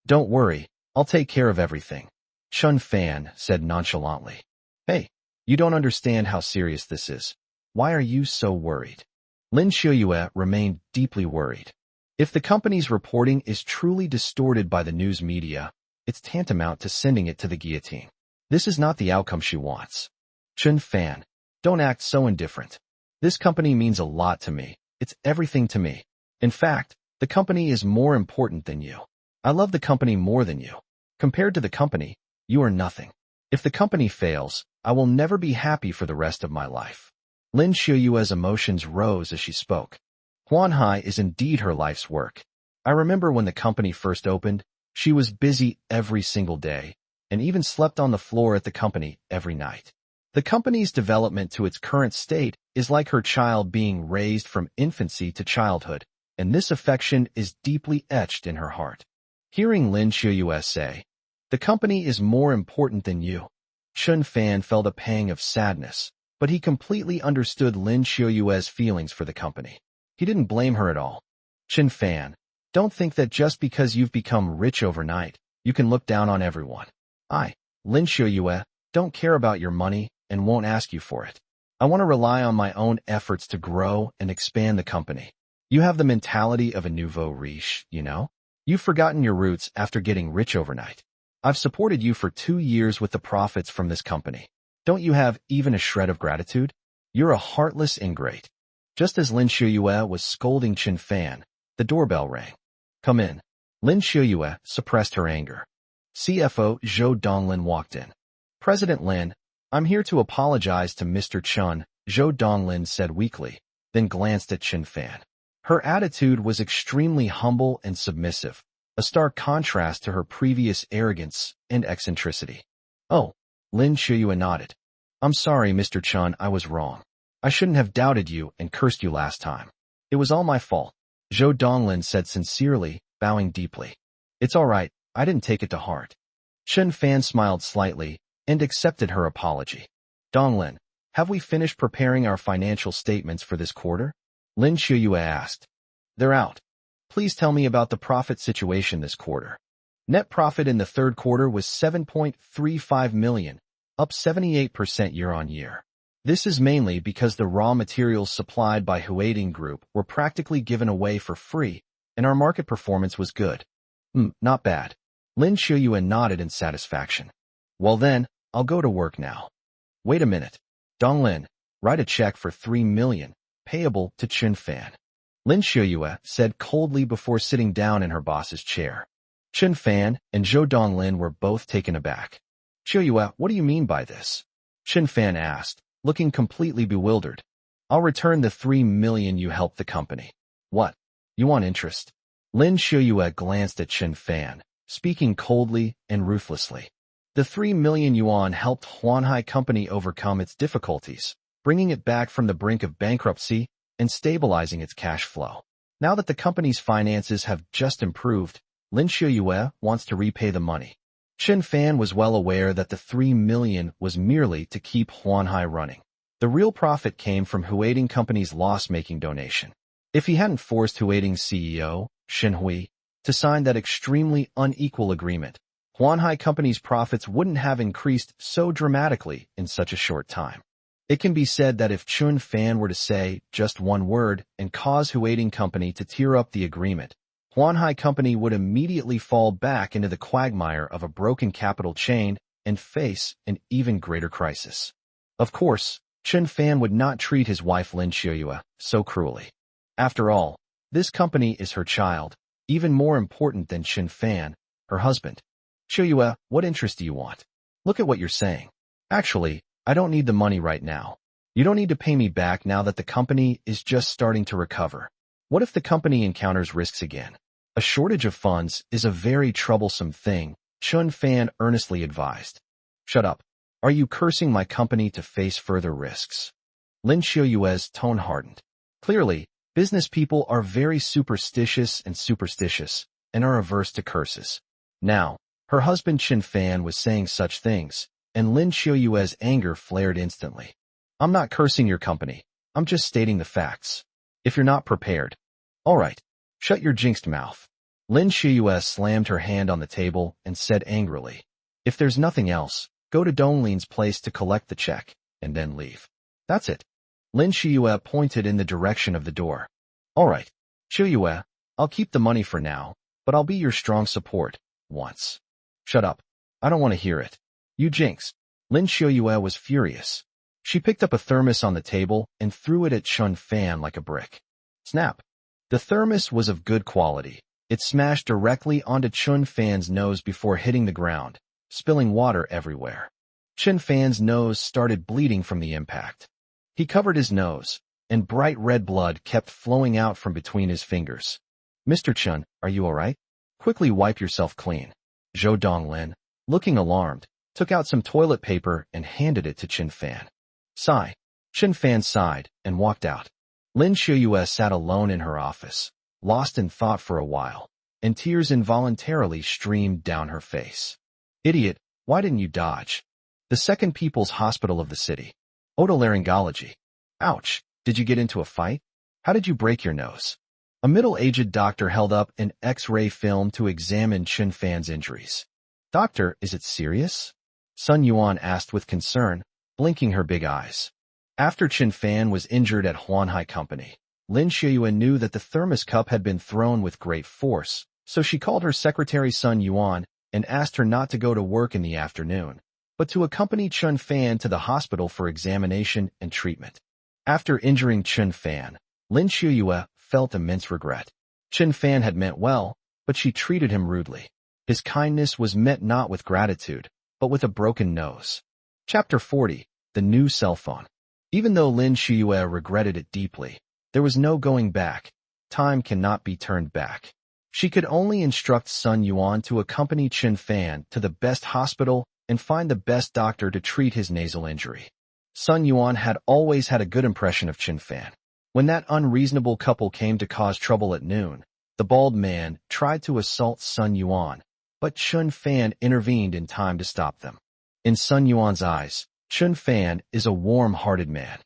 Don't worry, I'll take care of everything, Chun Fan said nonchalantly. Hey, you don't understand how serious this is. Why are you so worried? Lin Xiuyue remained deeply worried. If the company's reporting is truly distorted by the news media, it's tantamount to sending it to the guillotine. This is not the outcome she wants. Chun Fan, don't act so indifferent. This company means a lot to me. It's everything to me. In fact, the company is more important than you. I love the company more than you. Compared to the company, you are nothing. If the company fails, I will never be happy for the rest of my life. Lin Xiuyue's emotions rose as she spoke. Huanhai is indeed her life's work. I remember when the company first opened, she was busy every single day, and even slept on the floor at the company every night. The company's development to its current state is like her child being raised from infancy to childhood, and this affection is deeply etched in her heart. Hearing Lin Xiuyue say, "The company is more important than you," Chun Fan felt a pang of sadness, but he completely understood Lin Xiuyue's feelings for the company. He didn't blame her at all. Chun Fan, don't think that just because you've become rich overnight, you can look down on everyone. Lin Xiuyue, don't care about your money and won't ask you for it. I want to rely on my own efforts to grow and expand the company. You have the mentality of a nouveau riche, you know? You've forgotten your roots after getting rich overnight. I've supported you for 2 years with the profits from this company. Don't you have even a shred of gratitude? You're a heartless ingrate. Just as Lin Xiuyue was scolding Chun Fan, the doorbell rang. Come in. Lin Xiuyue suppressed her anger. CFO Zhou Donglin walked in. President Lin, I'm here to apologize to Mr. Chun, Zhou Donglin said weakly, then glanced at Chun Fan. Her attitude was extremely humble and submissive, a stark contrast to her previous arrogance and eccentricity. Oh, Lin Xiuyue nodded. I'm sorry, Mr. Chun, I was wrong. I shouldn't have doubted you and cursed you last time. It was all my fault, Zhou Donglin said sincerely, bowing deeply. It's all right, I didn't take it to heart. Chun Fan smiled slightly and accepted her apology. Donglin, have we finished preparing our financial statements for this quarter? Lin Xiuyue asked. They're out. Please tell me about the profit situation this quarter. Net profit in the third quarter was 7.35 million, up 78% year-on-year. This is mainly because the raw materials supplied by Huading Group were practically given away for free, and our market performance was good. Not bad. Lin Xiuyue nodded in satisfaction. Well then, I'll go to work now. Wait a minute. Donglin, write a check for 3 million, payable to Chun Fan. Lin Xiuyue said coldly before sitting down in her boss's chair. Chun Fan and Zhou Donglin were both taken aback. Xiuyue, what do you mean by this? Chun Fan asked, looking completely bewildered. I'll return the 3 million you helped the company. What? You want interest? Lin Xiuyue glanced at Chun Fan, speaking coldly and ruthlessly. The 3 million yuan helped Huanhai Company overcome its difficulties, bringing it back from the brink of bankruptcy and stabilizing its cash flow. Now that the company's finances have just improved, Lin Xiuyue wants to repay the money. Chun Fan was well aware that the 3 million was merely to keep Huanhai running. The real profit came from Huading Company's loss-making donation. If he hadn't forced Huading's CEO, Shen Hui, to sign that extremely unequal agreement, Huanhai Company's profits wouldn't have increased so dramatically in such a short time. It can be said that if Chun Fan were to say just one word and cause Huading Company to tear up the agreement, Huanhai Company would immediately fall back into the quagmire of a broken capital chain and face an even greater crisis. Of course, Chun Fan would not treat his wife Lin Xiuyue so cruelly. After all, this company is her child, even more important than Chun Fan, her husband. Xiuyue, what interest do you want? Look at what you're saying. Actually, I don't need the money right now. You don't need to pay me back now that the company is just starting to recover. What if the company encounters risks again? A shortage of funds is a very troublesome thing, Chun Fan earnestly advised. Shut up. Are you cursing my company to face further risks? Lin Xiuyue's tone hardened. Clearly, business people are very superstitious and are averse to curses. Now, her husband Chun Fan was saying such things, and Lin Xiuyue's anger flared instantly. I'm not cursing your company. I'm just stating the facts. If you're not prepared. All right, shut your jinxed mouth. Lin Shiyue slammed her hand on the table and said angrily, "If there's nothing else, go to Donglin's place to collect the check, and then leave." "That's it." Lin Shiyue pointed in the direction of the door. "All right, Shiyue, I'll keep the money for now, but I'll be your strong support, once." "Shut up. I don't want to hear it. You jinx." Lin Shiyue was furious. She picked up a thermos on the table and threw it at Chun Fan like a brick. Snap. The thermos was of good quality. It smashed directly onto Chun Fan's nose before hitting the ground, spilling water everywhere. Chun Fan's nose started bleeding from the impact. He covered his nose, and bright red blood kept flowing out from between his fingers. "Mr. Chun, are you all right? Quickly wipe yourself clean." Zhou Donglin, looking alarmed, took out some toilet paper and handed it to Chun Fan. Sigh. Chun Fan sighed and walked out. Lin Shiyue sat alone in her office, lost in thought for a while, and tears involuntarily streamed down her face. "Idiot, why didn't you dodge?" The second People's Hospital of the city. Otolaryngology. "Ouch, did you get into a fight? How did you break your nose?" A middle-aged doctor held up an X-ray film to examine Chun Fan's injuries. "Doctor, is it serious?" Sun Yuan asked with concern, blinking her big eyes. After Chun Fan was injured at Huanhai Company, Lin Shiyue knew that the thermos cup had been thrown with great force, so she called her secretary Sun Yuan and asked her not to go to work in the afternoon, but to accompany Chun Fan to the hospital for examination and treatment. After injuring Chun Fan, Lin Shiyue felt immense regret. Chun Fan had meant well, but she treated him rudely. His kindness was met not with gratitude, but with a broken nose. Chapter 40. The New Cell Phone. Even though Lin Shiyue regretted it deeply, there was no going back. Time cannot be turned back. She could only instruct Sun Yuan to accompany Chun Fan to the best hospital and find the best doctor to treat his nasal injury. Sun Yuan had always had a good impression of Chun Fan. When that unreasonable couple came to cause trouble at noon, the bald man tried to assault Sun Yuan, but Chun Fan intervened in time to stop them. In Sun Yuan's eyes, Chun Fan is a warm-hearted man.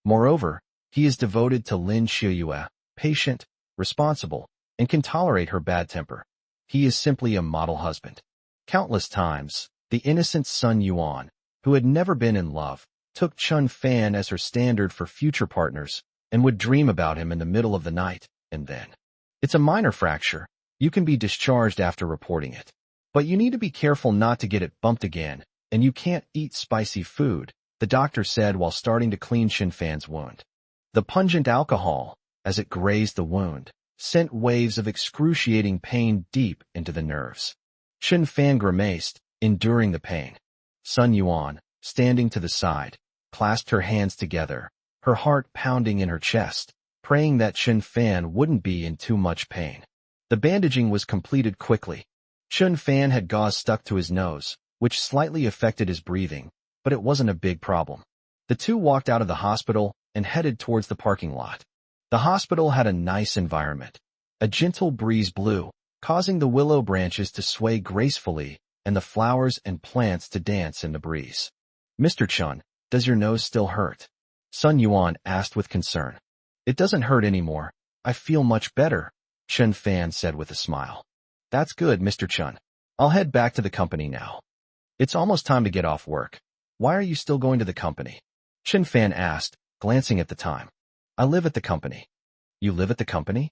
Moreover, he is devoted to Lin Shiyue, patient, responsible, and can tolerate her bad temper. He is simply a model husband. Countless times, the innocent Sun Yuan, who had never been in love, took Chun Fan as her standard for future partners and would dream about him in the middle of the night, and then. It's a minor fracture. You can be discharged after reporting it. But you need to be careful not to get it bumped again, and you can't eat spicy food, the doctor said while starting to clean Chun Fan's wound. The pungent alcohol, as it grazed the wound, sent waves of excruciating pain deep into the nerves. Chun Fan grimaced, enduring the pain. Sun Yuan, standing to the side, clasped her hands together, her heart pounding in her chest, praying that Chun Fan wouldn't be in too much pain. The bandaging was completed quickly. Chun Fan had gauze stuck to his nose, which slightly affected his breathing, but it wasn't a big problem. The two walked out of the hospital and headed towards the parking lot. The hospital had a nice environment. A gentle breeze blew, causing the willow branches to sway gracefully and the flowers and plants to dance in the breeze. "Mr. Chun, does your nose still hurt?" Sun Yuan asked with concern. "It doesn't hurt anymore. I feel much better," Chun Fan said with a smile. "That's good, Mr. Chun. I'll head back to the company now." "It's almost time to get off work. Why are you still going to the company?" Chun Fan asked, glancing at the time. "I live at the company." "You live at the company?"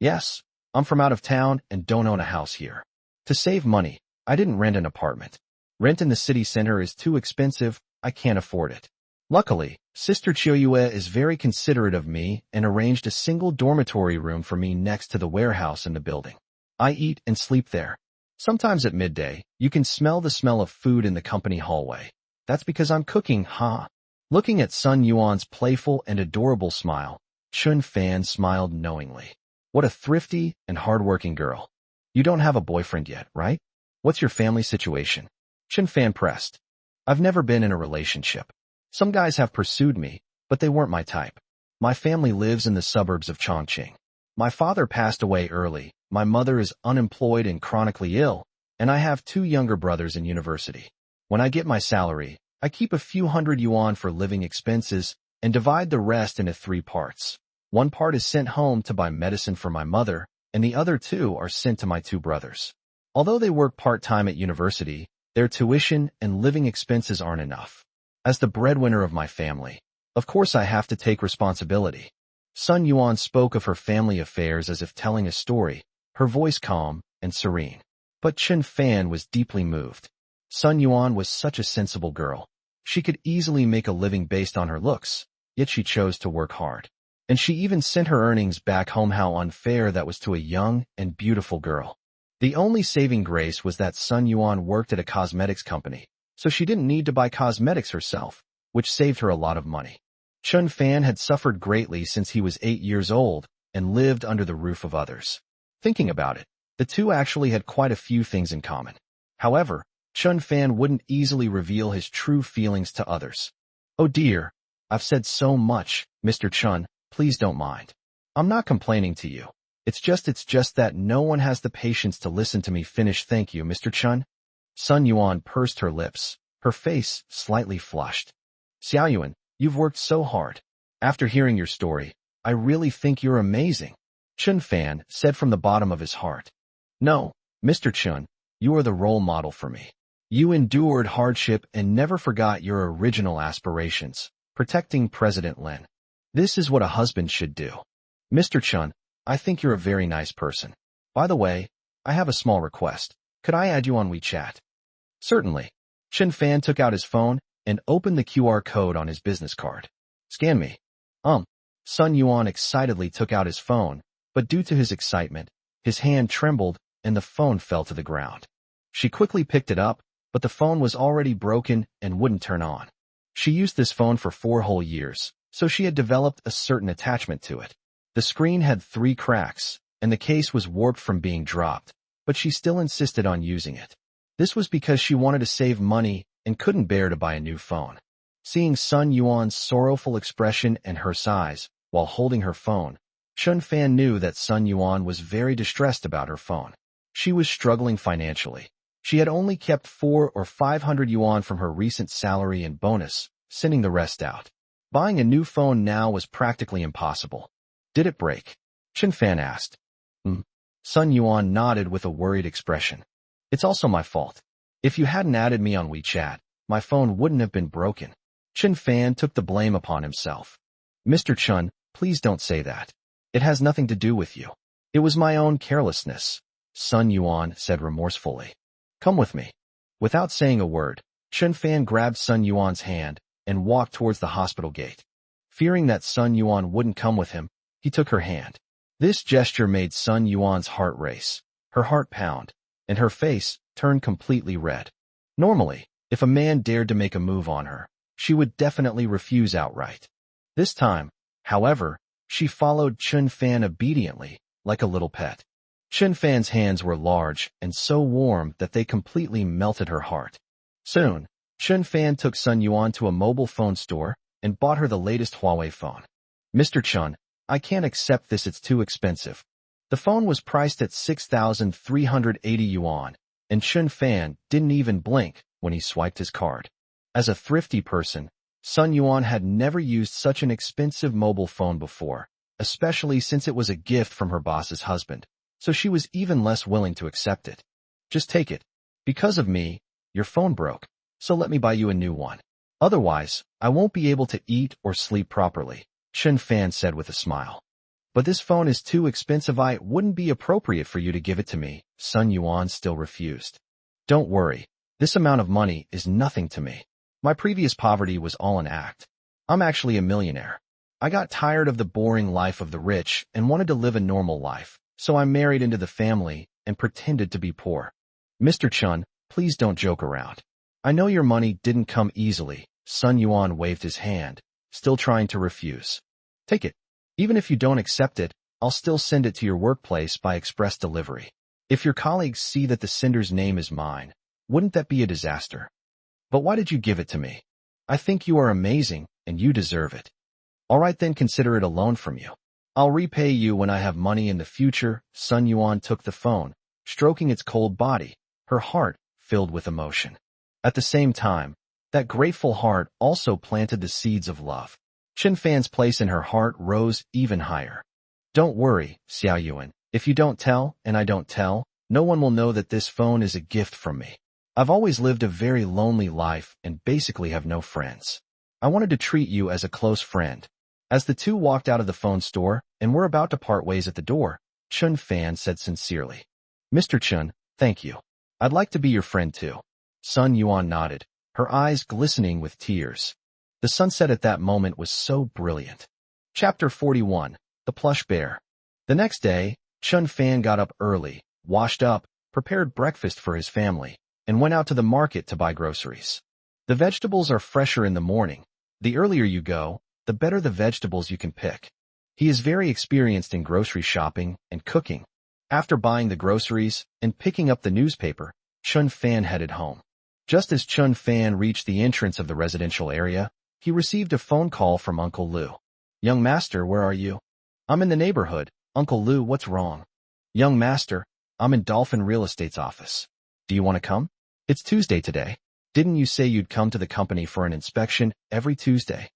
"Yes. I'm from out of town and don't own a house here. To save money, I didn't rent an apartment. Rent in the city center is too expensive. I can't afford it. Luckily, Sister Chiyoyue is very considerate of me and arranged a single dormitory room for me next to the warehouse in the building. I eat and sleep there. Sometimes at midday, you can smell the smell of food in the company hallway. That's because I'm cooking, huh?" Looking at Sun Yuan's playful and adorable smile, Chun Fan smiled knowingly. What a thrifty and hardworking girl. "You don't have a boyfriend yet, right? What's your family situation?" Chun Fan pressed. "I've never been in a relationship. Some guys have pursued me, but they weren't my type. My family lives in the suburbs of Chongqing. My father passed away early, my mother is unemployed and chronically ill, and I have 2 younger brothers in university. When I get my salary, I keep a few hundred yuan for living expenses and divide the rest into 3 parts. 1 part is sent home to buy medicine for my mother, and the other 2 are sent to my 2 brothers. Although they work part-time at university, their tuition and living expenses aren't enough. As the breadwinner of my family, of course I have to take responsibility. Sun Yuan spoke of her family affairs as if telling a story, her voice calm and serene. But Chen Fan was deeply moved. Sun Yuan was such a sensible girl. She could easily make a living based on her looks, yet she chose to work hard. And she even sent her earnings back home. How unfair that was to a young and beautiful girl. The only saving grace was that Sun Yuan worked at a cosmetics company, so she didn't need to buy cosmetics herself, which saved her a lot of money. Chen Fan had suffered greatly since he was 8 years old and lived under the roof of others. Thinking about it, the 2 actually had quite a few things in common. However, Chen Fan wouldn't easily reveal his true feelings to others. "Oh dear, I've said so much, Mr. Chen, please don't mind. I'm not complaining to you. It's just that no one has the patience to listen to me finish. Thank you, Mr. Chen." Sun Yuan pursed her lips, her face slightly flushed. "Xiaoyuan, you've worked so hard. After hearing your story, I really think you're amazing," Chen Fan said from the bottom of his heart. "No, Mr. Chen, you are the role model for me. You endured hardship and never forgot your original aspirations, protecting President Lin. This is what a husband should do. Mr. Chen, I think you're a very nice person. By the way, I have a small request. Could I add you on WeChat?" "Certainly." Chen Fan took out his phone and opened the QR code on his business card. "Scan me." Sun Yuan excitedly took out his phone, but due to his excitement, his hand trembled and the phone fell to the ground. She quickly picked it up, but the phone was already broken and wouldn't turn on. She used this phone for 4 whole years, so she had developed a certain attachment to it. The screen had 3 cracks, and the case was warped from being dropped, but she still insisted on using it. This was because she wanted to save money and couldn't bear to buy a new phone. Seeing Sun Yuan's sorrowful expression and her sighs while holding her phone, Chen Fan knew that Sun Yuan was very distressed about her phone. She was struggling financially. She had only kept 400 or 500 yuan from her recent salary and bonus, sending the rest out. Buying a new phone now was practically impossible. "Did it break?" Chen Fan asked. Sun Yuan nodded with a worried expression. "It's also my fault. If you hadn't added me on WeChat, my phone wouldn't have been broken." Chen Fan took the blame upon himself. "Mr. Chen, please don't say that. It has nothing to do with you. It was my own carelessness," Sun Yuan said remorsefully. "Come with me." Without saying a word, Chen Fan grabbed Sun Yuan's hand and walked towards the hospital gate. Fearing that Sun Yuan wouldn't come with him, he took her hand. This gesture made Sun Yuan's heart race, her heart pound, and her face turned completely red. Normally, if a man dared to make a move on her, she would definitely refuse outright. This time, however, she followed Chen Fan obediently, like a little pet. Chen Fan's hands were large and so warm that they completely melted her heart. Soon, Chen Fan took Sun Yuan to a mobile phone store and bought her the latest Huawei phone. "Mr. Chen, I can't accept this, it's too expensive." The phone was priced at 6,380 yuan, and Chen Fan didn't even blink when he swiped his card. As a thrifty person, Sun Yuan had never used such an expensive mobile phone before, especially since it was a gift from her boss's husband, so she was even less willing to accept it. "Just take it. Because of me, your phone broke, so let me buy you a new one. Otherwise, I won't be able to eat or sleep properly," Chen Fan said with a smile. "But this phone is too expensive. It wouldn't be appropriate for you to give it to me," Sun Yuan still refused. "Don't worry. This amount of money is nothing to me. My previous poverty was all an act. I'm actually a millionaire. I got tired of the boring life of the rich and wanted to live a normal life, so I married into the family and pretended to be poor." "Mr. Chen, please don't joke around. I know your money didn't come easily." Sun Yuan waved his hand, still trying to refuse. "Take it. Even if you don't accept it, I'll still send it to your workplace by express delivery. If your colleagues see that the sender's name is mine, wouldn't that be a disaster? But why did you give it to me? I think you are amazing, and you deserve it. All right then, consider it a loan from you. I'll repay you when I have money in the future." Sun Yuan took the phone, stroking its cold body, her heart filled with emotion. At the same time, that grateful heart also planted the seeds of love. Chen Fan's place in her heart rose even higher. "Don't worry, Xiaoyuan, If you don't tell, and I don't tell, no one will know that this phone is a gift from me. I've always lived a very lonely life and basically have no friends. I wanted to treat you as a close friend. As the two walked out of the phone store and were about to part ways at the door, Chun Fan said sincerely, Mr. Chun, thank you. I'd like to be your friend too. Sun Yuan nodded, her eyes glistening with tears. The sunset at that moment was so brilliant. Chapter 41. The Plush Bear. The next day, Chun Fan got up early, washed up, prepared breakfast for his family, and went out to the market to buy groceries. The vegetables are fresher in the morning. The earlier you go, the better the vegetables you can pick. He is very experienced in grocery shopping and cooking. After buying the groceries and picking up the newspaper, Chun Fan headed home. Just as Chun Fan reached the entrance of the residential area, he received a phone call from Uncle Lu. Young master, where are you? I'm in the neighborhood. Uncle Lu, what's wrong? Young master, I'm in Dolphin Real Estate's office. Do you want to come? It's Tuesday today. Didn't you say you'd come to the company for an inspection every Tuesday?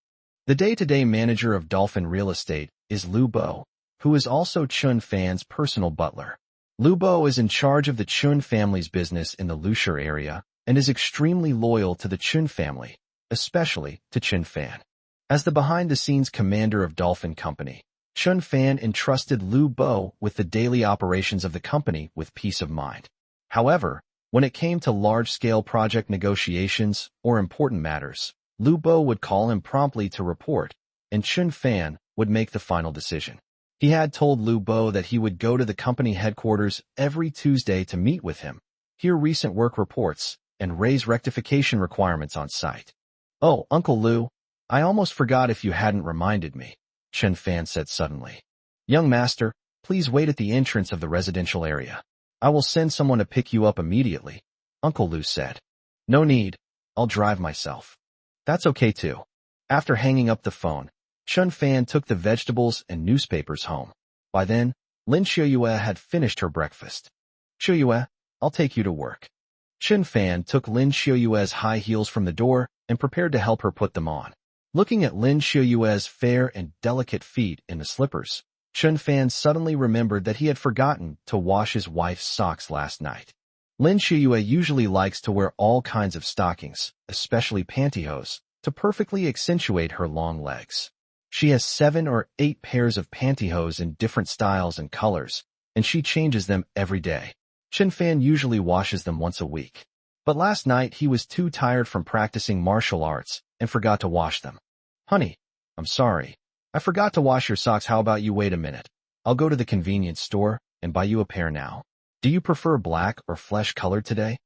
The day-to-day manager of Dolphin Real Estate is Lu Bo, who is also Chun Fan's personal butler. Lu Bo is in charge of the Chun family's business in the Lushur area and is extremely loyal to the Chun family, especially to Chun Fan. As the behind-the-scenes commander of Dolphin Company, Chun Fan entrusted Lu Bo with the daily operations of the company with peace of mind. However, when it came to large-scale project negotiations or important matters, Lu Bo would call him promptly to report, and Chun Fan would make the final decision. He had told Lu Bo that he would go to the company headquarters every Tuesday to meet with him, hear recent work reports, and raise rectification requirements on site. Oh, Uncle Lu, I almost forgot if you hadn't reminded me, Chun Fan said suddenly. Young master, please wait at the entrance of the residential area. I will send someone to pick you up immediately, Uncle Lu said. No need, I'll drive myself. That's okay too. After hanging up the phone, Chun Fan took the vegetables and newspapers home. By then, Lin Xiuyue had finished her breakfast. Xiuyue, I'll take you to work. Chun Fan took Lin Xiuyue's high heels from the door and prepared to help her put them on. Looking at Lin Xiuyue's fair and delicate feet in the slippers, Chun Fan suddenly remembered that he had forgotten to wash his wife's socks last night. Lin Xiuyue usually likes to wear all kinds of stockings, especially pantyhose, to perfectly accentuate her long legs. She has 7 or 8 pairs of pantyhose in different styles and colors, and she changes them every day. Chun Fan usually washes them once a week. But last night he was too tired from practicing martial arts and forgot to wash them. Honey, I'm sorry. I forgot to wash your socks. How about you wait a minute? I'll go to the convenience store and buy you a pair now. Do you prefer black or flesh-colored today?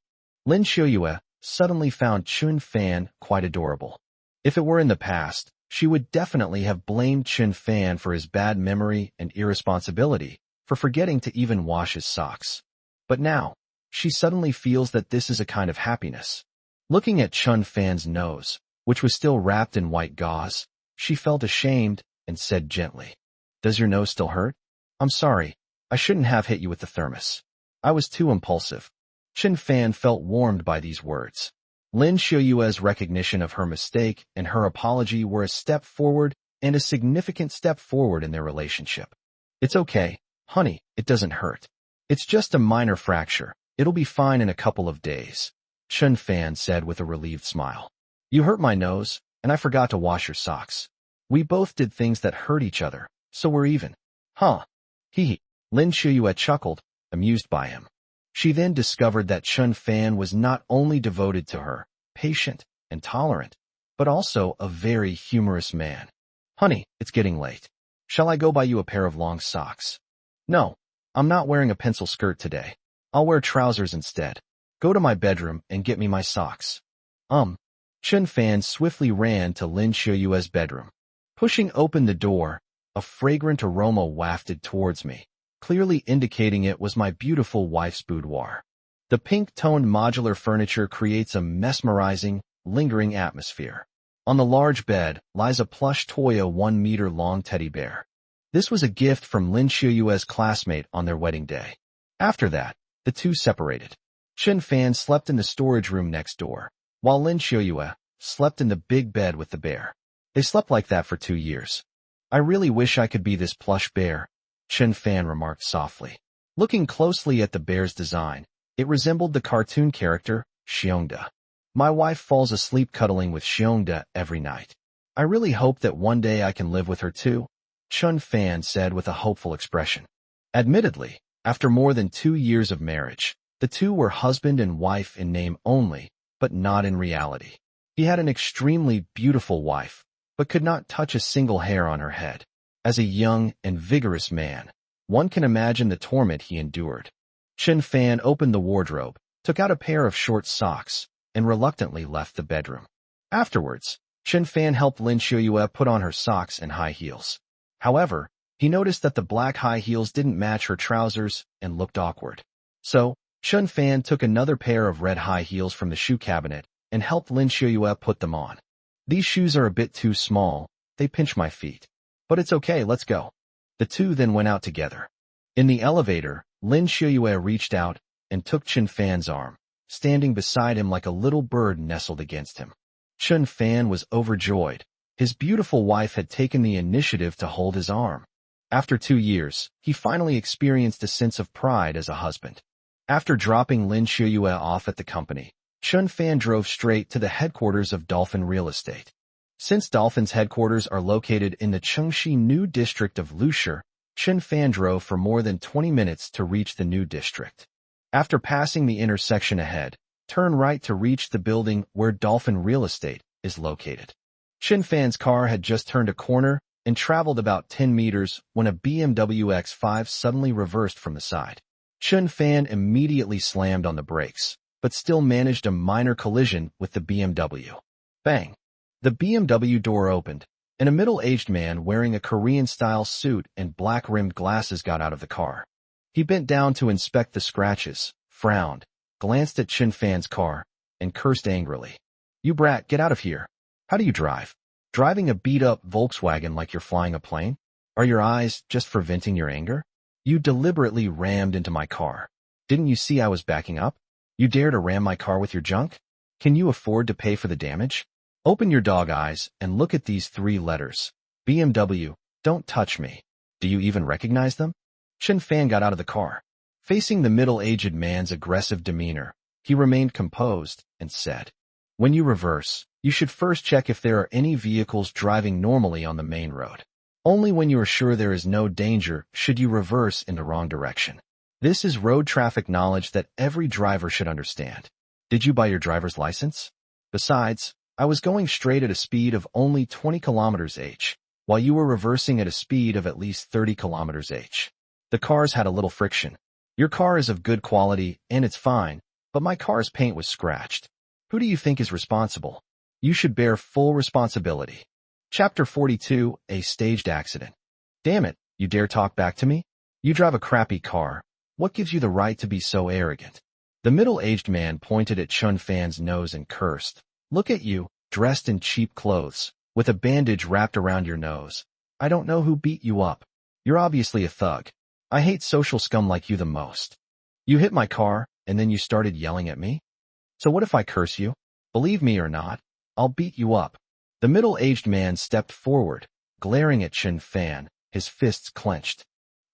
Lin Xiuyue suddenly found Chun Fan quite adorable. If it were in the past, she would definitely have blamed Chun Fan for his bad memory and irresponsibility for forgetting to even wash his socks. But now, she suddenly feels that this is a kind of happiness. Looking at Chun Fan's nose, which was still wrapped in white gauze, she felt ashamed and said gently, Does your nose still hurt? I'm sorry, I shouldn't have hit you with the thermos. I was too impulsive. Chun Fan felt warmed by these words. Lin Xiuyue's recognition of her mistake and her apology were a step forward and a significant step forward in their relationship. It's okay, honey, it doesn't hurt. It's just a minor fracture. It'll be fine in a couple of days, Chun Fan said with a relieved smile. You hurt my nose, and I forgot to wash your socks. We both did things that hurt each other, so we're even. Huh. Hee. Lin Xiuyue chuckled, amused by him. She then discovered that Chun Fan was not only devoted to her, patient and tolerant, but also a very humorous man. Honey, it's getting late. Shall I go buy you a pair of long socks? No, I'm not wearing a pencil skirt today. I'll wear trousers instead. Go to my bedroom and get me my socks. Chun Fan swiftly ran to Lin Xiuyue's bedroom. Pushing open the door, a fragrant aroma wafted towards me, clearly indicating it was my beautiful wife's boudoir. The pink-toned modular furniture creates a mesmerizing, lingering atmosphere. On the large bed lies a plush toy, a 1-meter-long teddy bear. This was a gift from Lin Xiuyue's classmate on their wedding day. After that, the two separated. Chun Fan slept in the storage room next door, while Lin Xiuyue slept in the big bed with the bear. They slept like that for 2 years. I really wish I could be this plush bear, Chen Fan remarked softly. Looking closely at the bear's design, it resembled the cartoon character, Xiongda. My wife falls asleep cuddling with Xiongda every night. I really hope that one day I can live with her too, Chen Fan said with a hopeful expression. Admittedly, after more than 2 years of marriage, the two were husband and wife in name only, but not in reality. He had an extremely beautiful wife, but could not touch a single hair on her head. As a young and vigorous man, one can imagine the torment he endured. Chen Fan opened the wardrobe, took out a pair of short socks, and reluctantly left the bedroom. Afterwards, Chen Fan helped Lin Xiuyue put on her socks and high heels. However, he noticed that the black high heels didn't match her trousers and looked awkward. So, Chen Fan took another pair of red high heels from the shoe cabinet and helped Lin Xiuyue put them on. These shoes are a bit too small, they pinch my feet. But it's okay, let's go. The two then went out together. In the elevator, Lin Xiuyue reached out and took Chen Fan's arm, standing beside him like a little bird nestled against him. Chen Fan was overjoyed. His beautiful wife had taken the initiative to hold his arm. After 2 years, he finally experienced a sense of pride as a husband. After dropping Lin Xiuyue off at the company, Chen Fan drove straight to the headquarters of Dolphin Real Estate. Since Dolphin's headquarters are located in the Chengxi New District of Lusher, Chen Fan drove for more than 20 minutes to reach the new district. After passing the intersection ahead, turn right to reach the building where Dolphin Real Estate is located. Chen Fan's car had just turned a corner and traveled about 10 meters when a BMW X5 suddenly reversed from the side. Chen Fan immediately slammed on the brakes, but still managed a minor collision with the BMW. Bang! The BMW door opened, and a middle-aged man wearing a Korean-style suit and black-rimmed glasses got out of the car. He bent down to inspect the scratches, frowned, glanced at Chen Fan's car, and cursed angrily. "You brat, get out of here. How do you drive? Driving a beat-up Volkswagen like you're flying a plane? Are your eyes just for venting your anger? You deliberately rammed into my car. Didn't you see I was backing up? You dare to ram my car with your junk? Can you afford to pay for the damage? Open your dog eyes and look at these 3 letters. BMW, don't touch me. Do you even recognize them?" Chen Fan got out of the car. Facing the middle-aged man's aggressive demeanor, he remained composed and said, "When you reverse, you should first check if there are any vehicles driving normally on the main road. Only when you are sure there is no danger should you reverse in the wrong direction. This is road traffic knowledge that every driver should understand. Did you buy your driver's license? Besides, I was going straight at a speed of only 20 km/h, while you were reversing at a speed of at least 30 km/h. The cars had a little friction. Your car is of good quality, and it's fine, but my car's paint was scratched. Who do you think is responsible? You should bear full responsibility." Chapter 42, A Staged Accident. "Damn it, you dare talk back to me? You drive a crappy car. What gives you the right to be so arrogant?" The middle-aged man pointed at Chen Fan's nose and cursed. "Look at you, dressed in cheap clothes, with a bandage wrapped around your nose. I don't know who beat you up. You're obviously a thug. I hate social scum like you the most. You hit my car, and then you started yelling at me? So what if I curse you? Believe me or not, I'll beat you up." The middle-aged man stepped forward, glaring at Chen Fan, his fists clenched.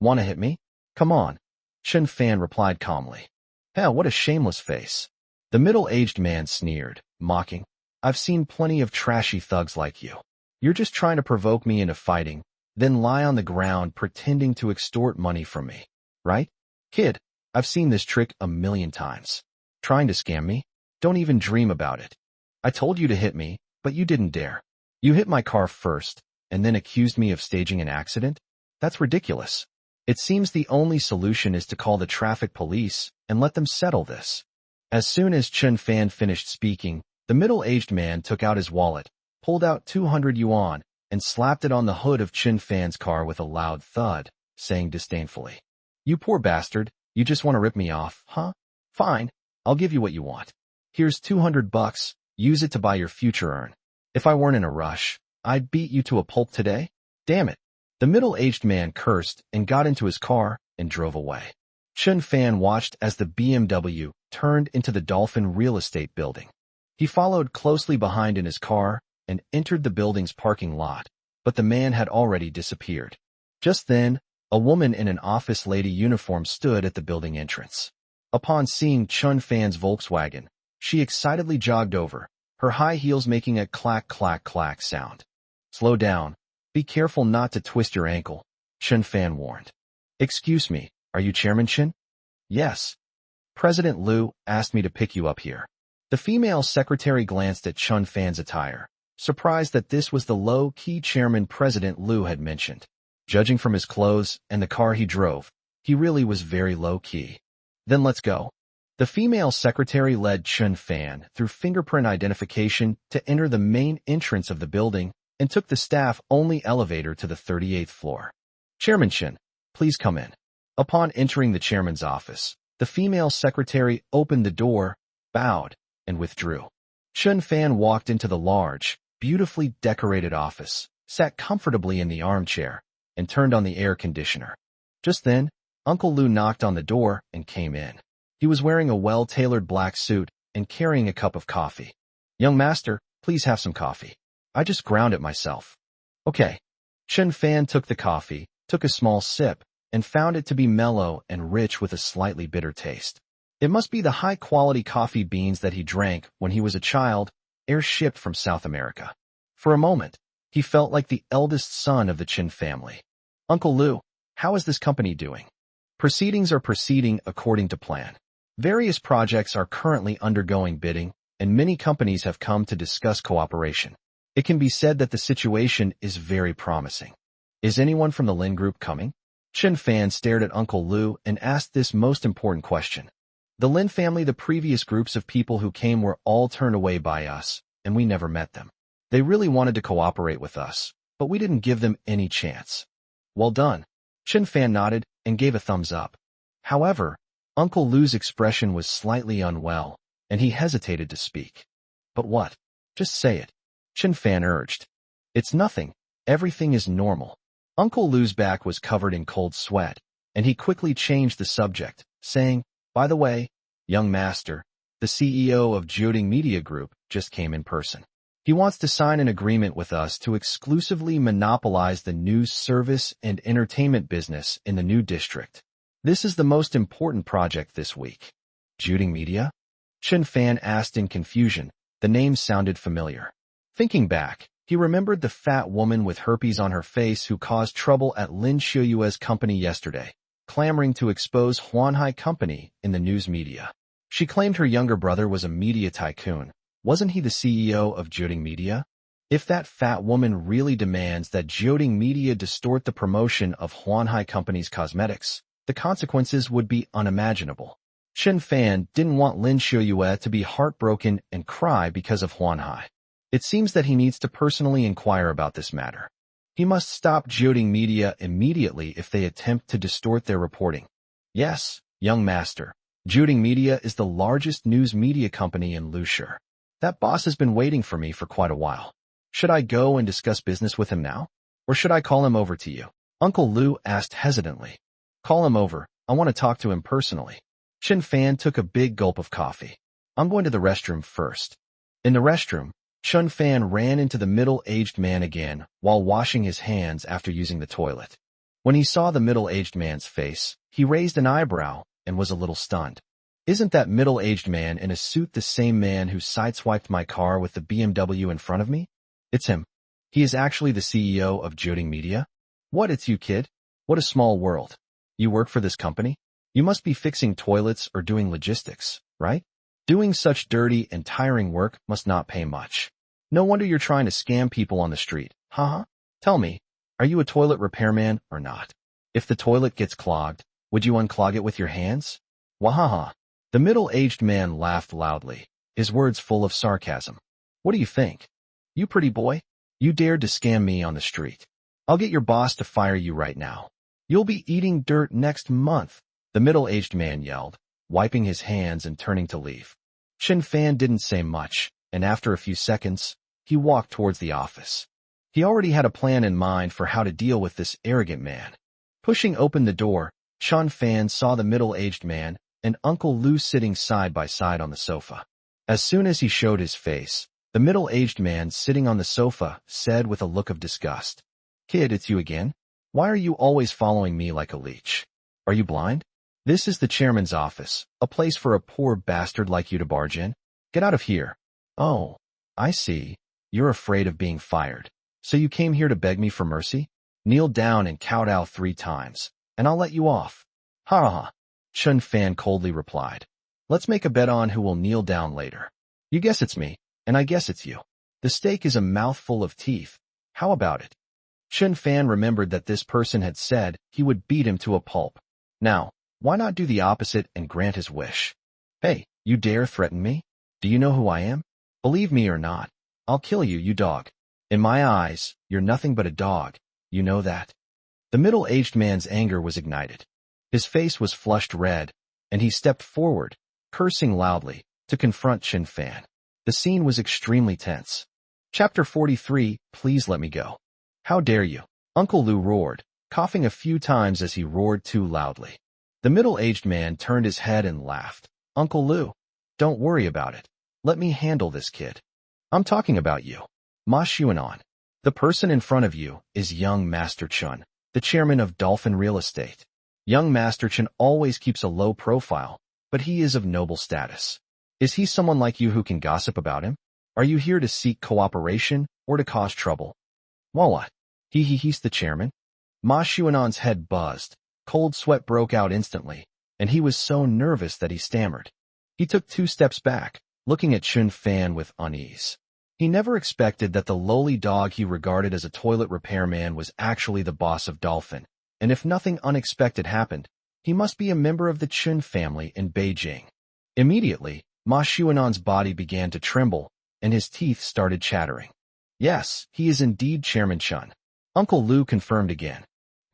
"Want to hit me? Come on." Chen Fan replied calmly. "Hell, what a shameless face." The middle-aged man sneered, mocking. "I've seen plenty of trashy thugs like you. You're just trying to provoke me into fighting, then lie on the ground pretending to extort money from me. Right? Kid, I've seen this trick a million times. Trying to scam me? Don't even dream about it. I told you to hit me, but you didn't dare. You hit my car first, and then accused me of staging an accident? That's ridiculous. It seems the only solution is to call the traffic police and let them settle this." As soon as Chen Fan finished speaking, the middle-aged man took out his wallet, pulled out 200 yuan, and slapped it on the hood of Chen Fan's car with a loud thud, saying disdainfully, "You poor bastard, you just want to rip me off, huh? Fine, I'll give you what you want. Here's 200 bucks, use it to buy your future earn. If I weren't in a rush, I'd beat you to a pulp today. Damn it." The middle-aged man cursed and got into his car and drove away. Chen Fan watched as the BMW turned into the Dolphin Real Estate building. He followed closely behind in his car and entered the building's parking lot, but the man had already disappeared. Just then, A woman in an office lady uniform stood at the building entrance. Upon seeing Chun Fan's Volkswagen, she excitedly jogged over, her high heels making a clack clack clack sound. Slow down. Be careful not to twist your ankle, Chun Fan warned. Excuse me, are you Chairman Chen? Yes. President Liu asked me to pick you up here. The female secretary glanced at Chun Fan's attire, surprised that this was the low-key chairman President Liu had mentioned. Judging from his clothes and the car he drove, he really was very low-key. Then let's go. The female secretary led Chun Fan through fingerprint identification to enter the main entrance of the building and took the staff-only elevator to the 38th floor. Chairman Chen, please come in. Upon entering the chairman's office, the female secretary opened the door, bowed, and withdrew. Chun Fan walked into the large, beautifully decorated office, sat comfortably in the armchair, and turned on the air conditioner. Just then, Uncle Liu knocked on the door and came in. He was wearing a well-tailored black suit and carrying a cup of coffee. Young master, please have some coffee. I just ground it myself. Okay. Chun Fan took the coffee, took a small sip, and found it to be mellow and rich with a slightly bitter taste. It must be the high-quality coffee beans that he drank when he was a child, air-shipped from South America. For a moment, he felt like the eldest son of the Chen family. Uncle Liu, how is this company doing? Proceedings are proceeding according to plan. Various projects are currently undergoing bidding, and many companies have come to discuss cooperation. It can be said that the situation is very promising. Is anyone from the Lin Group coming? Chun Fan stared at Uncle Liu and asked this most important question. The Lin family, the previous groups of people who came were all turned away by us, and we never met them. They really wanted to cooperate with us, but we didn't give them any chance. Well done. Chun Fan nodded and gave a thumbs up. However, Uncle Liu's expression was slightly unwell, and he hesitated to speak. But what? Just say it. Chun Fan urged. It's nothing. Everything is normal. Uncle Liu's back was covered in cold sweat, and he quickly changed the subject, saying, by the way, young master, the CEO of Jioding Media Group just came in person. He wants to sign an agreement with us to exclusively monopolize the news service and entertainment business in the new district. This is the most important project this week. Jioding Media? Chun Fan asked in confusion. The name sounded familiar. Thinking back, he remembered the fat woman with herpes on her face who caused trouble at Lin Xiuyue's company yesterday, clamoring to expose Huanhai Company in the news media. She claimed her younger brother was a media tycoon. Wasn't he the CEO of Jioding Media? If that fat woman really demands that Jioding Media distort the promotion of Huanhai Company's cosmetics, the consequences would be unimaginable. Chun Fan didn't want Lin Xiuyue to be heartbroken and cry because of Huanhai. It seems that he needs to personally inquire about this matter. He must stop Jioding Media immediately if they attempt to distort their reporting. Yes, young master, Jioding Media is the largest news media company in Lushur. That boss has been waiting for me for quite a while. Should I go and discuss business with him now? Or should I call him over to you? Uncle Liu asked hesitantly. Call him over. I want to talk to him personally. Chun Fan took a big gulp of coffee. I'm going to the restroom first. In the restroom, Chun Fan ran into the middle-aged man again while washing his hands after using the toilet. When he saw the middle-aged man's face, he raised an eyebrow and was a little stunned. Isn't that middle-aged man in a suit the same man who sideswiped my car with the BMW in front of me? It's him. He is actually the CEO of Jioding Media. What, it's you, kid? What a small world. You work for this company? You must be fixing toilets or doing logistics, right? Doing such dirty and tiring work must not pay much. No wonder you're trying to scam people on the street, huh? Tell me, are you a toilet repairman or not? If the toilet gets clogged, would you unclog it with your hands? Wahaha. The middle-aged man laughed loudly, his words full of sarcasm. What do you think? You pretty boy? You dared to scam me on the street. I'll get your boss to fire you right now. You'll be eating dirt next month, the middle-aged man yelled, wiping his hands and turning to leave. Chun Fan didn't say much, and after a few seconds, he walked towards the office. He already had a plan in mind for how to deal with this arrogant man. Pushing open the door, Chun Fan saw the middle-aged man and Uncle Liu sitting side by side on the sofa. As soon as he showed his face, the middle-aged man sitting on the sofa said with a look of disgust, Kid, it's you again? Why are you always following me like a leech? Are you blind? This is the chairman's office, a place for a poor bastard like you to barge in. Get out of here. Oh, I see. You're afraid of being fired. So you came here to beg me for mercy? Kneel down and kowtow 3 times, and I'll let you off. Ha ha ha. Chun Fan coldly replied. Let's make a bet on who will kneel down later. You guess it's me, and I guess it's you. The steak is a mouthful of teeth. How about it? Chun Fan remembered that this person had said he would beat him to a pulp. Now, why not do the opposite and grant his wish? Hey, you dare threaten me? Do you know who I am? Believe me or not, I'll kill you, you dog. In my eyes, you're nothing but a dog. You know that. The middle-aged man's anger was ignited. His face was flushed red, and he stepped forward, cursing loudly, to confront Chun Fan. The scene was extremely tense. Chapter 43, Please let me go. How dare you? Uncle Lu roared, coughing a few times as he roared too loudly. The middle-aged man turned his head and laughed. Uncle Lu, don't worry about it. Let me handle this kid. I'm talking about you. Ma Xuanan. The person in front of you is young Master Chun, the chairman of Dolphin Real Estate. Young Master Chun always keeps a low profile, but he is of noble status. Is he someone like you who can gossip about him? Are you here to seek cooperation or to cause trouble? What? He's the chairman? Ma Xuanan's head buzzed. Cold sweat broke out instantly, and he was so nervous that he stammered. He took 2 steps back, looking at Chun Fan with unease. He never expected that the lowly dog he regarded as a toilet repairman was actually the boss of Dolphin, and if nothing unexpected happened, he must be a member of the Chun family in Beijing. Immediately, Ma Xuanan's body began to tremble, and his teeth started chattering. Yes, he is indeed Chairman Chun. Uncle Lu confirmed again.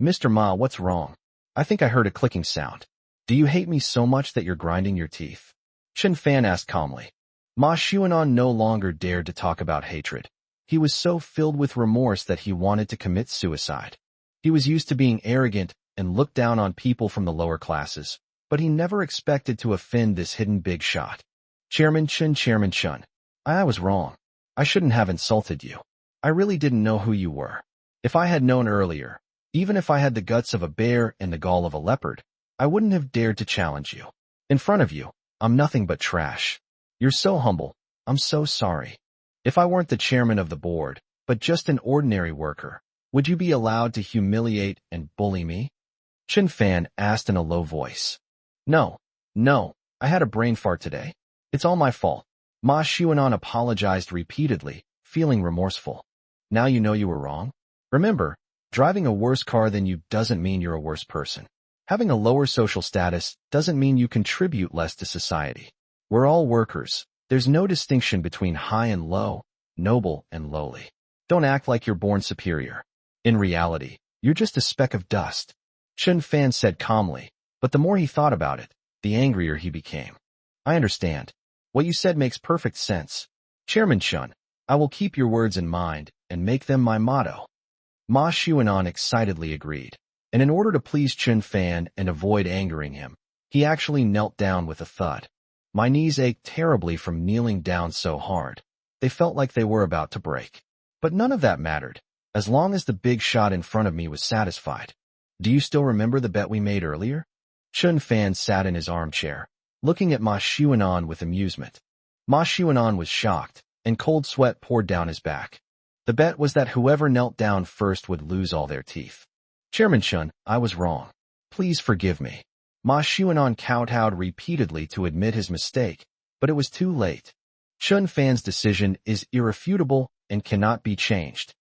Mr. Ma, what's wrong? I think I heard a clicking sound. Do you hate me so much that you're grinding your teeth? Chun Fan asked calmly. Ma Xuanan no longer dared to talk about hatred. He was so filled with remorse that he wanted to commit suicide. He was used to being arrogant and looked down on people from the lower classes, but he never expected to offend this hidden big shot. Chairman Chun, I was wrong. I shouldn't have insulted you. I really didn't know who you were. If I had known earlier, even if I had the guts of a bear and the gall of a leopard, I wouldn't have dared to challenge you. In front of you, I'm nothing but trash. You're so humble. I'm so sorry. If I weren't the chairman of the board, but just an ordinary worker, would you be allowed to humiliate and bully me? Chun Fan asked in a low voice. No, I had a brain fart today. It's all my fault. Ma Xuanan apologized repeatedly, feeling remorseful. Now you know you were wrong? Remember, driving a worse car than you doesn't mean you're a worse person. Having a lower social status doesn't mean you contribute less to society. We're all workers. There's no distinction between high and low, noble and lowly. Don't act like you're born superior. In reality, you're just a speck of dust. Chun Fan said calmly, but the more he thought about it, the angrier he became. I understand. What you said makes perfect sense. Chairman Chun, I will keep your words in mind and make them my motto. Ma Xuanan excitedly agreed, and in order to please Chun Fan and avoid angering him, he actually knelt down with a thud. My knees ached terribly from kneeling down so hard. They felt like they were about to break. But none of that mattered, as long as the big shot in front of me was satisfied. Do you still remember the bet we made earlier? Chun Fan sat in his armchair, looking at Ma Xuanan with amusement. Ma Xuanan was shocked, and cold sweat poured down his back. The bet was that whoever knelt down first would lose all their teeth. Chairman Chun, I was wrong. Please forgive me. Ma Xuanan kowtowed repeatedly to admit his mistake, but it was too late. Chun Fan's decision is irrefutable and cannot be changed.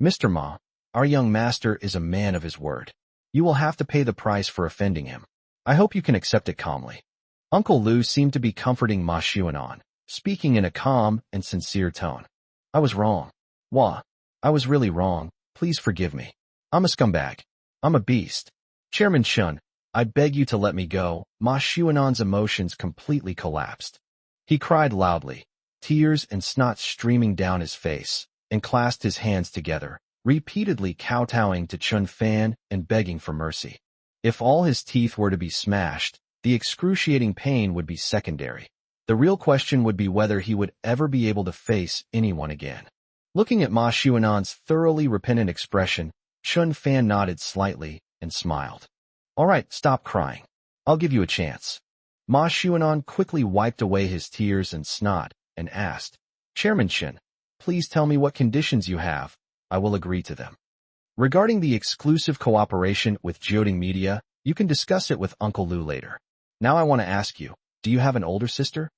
Mr. Ma, our young master is a man of his word. You will have to pay the price for offending him. I hope you can accept it calmly. Uncle Lu seemed to be comforting Ma Xuanan, speaking in a calm and sincere tone. I was wrong. I was really wrong. Please forgive me. I'm a scumbag. I'm a beast. Chairman Chun, I beg you to let me go. Ma Xuanan's emotions completely collapsed. He cried loudly, tears and snot streaming down his face, and clasped his hands together, repeatedly kowtowing to Chun Fan and begging for mercy. If all his teeth were to be smashed, the excruciating pain would be secondary. The real question would be whether he would ever be able to face anyone again. Looking at Ma Xuanan's thoroughly repentant expression, Chun Fan nodded slightly and smiled. All right, stop crying. I'll give you a chance. Ma Xuanan quickly wiped away his tears and snot and asked, Chairman Chen, please tell me what conditions you have. I will agree to them. Regarding the exclusive cooperation with Jioding Media, you can discuss it with Uncle Lu later. Now I want to ask you, do you have an older sister?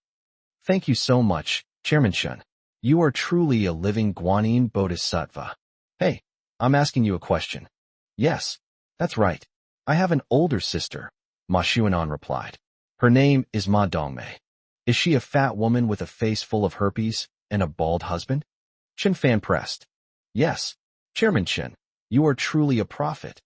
Thank you so much, Chairman Chen. You are truly a living Guanyin Bodhisattva. Hey, I'm asking you a question. Yes, that's right. I have an older sister, Ma Xuanan replied. Her name is Ma Dongmei. Is she a fat woman with a face full of herpes and a bald husband? Chen Fan pressed. Yes, Chairman Chen, you are truly a prophet.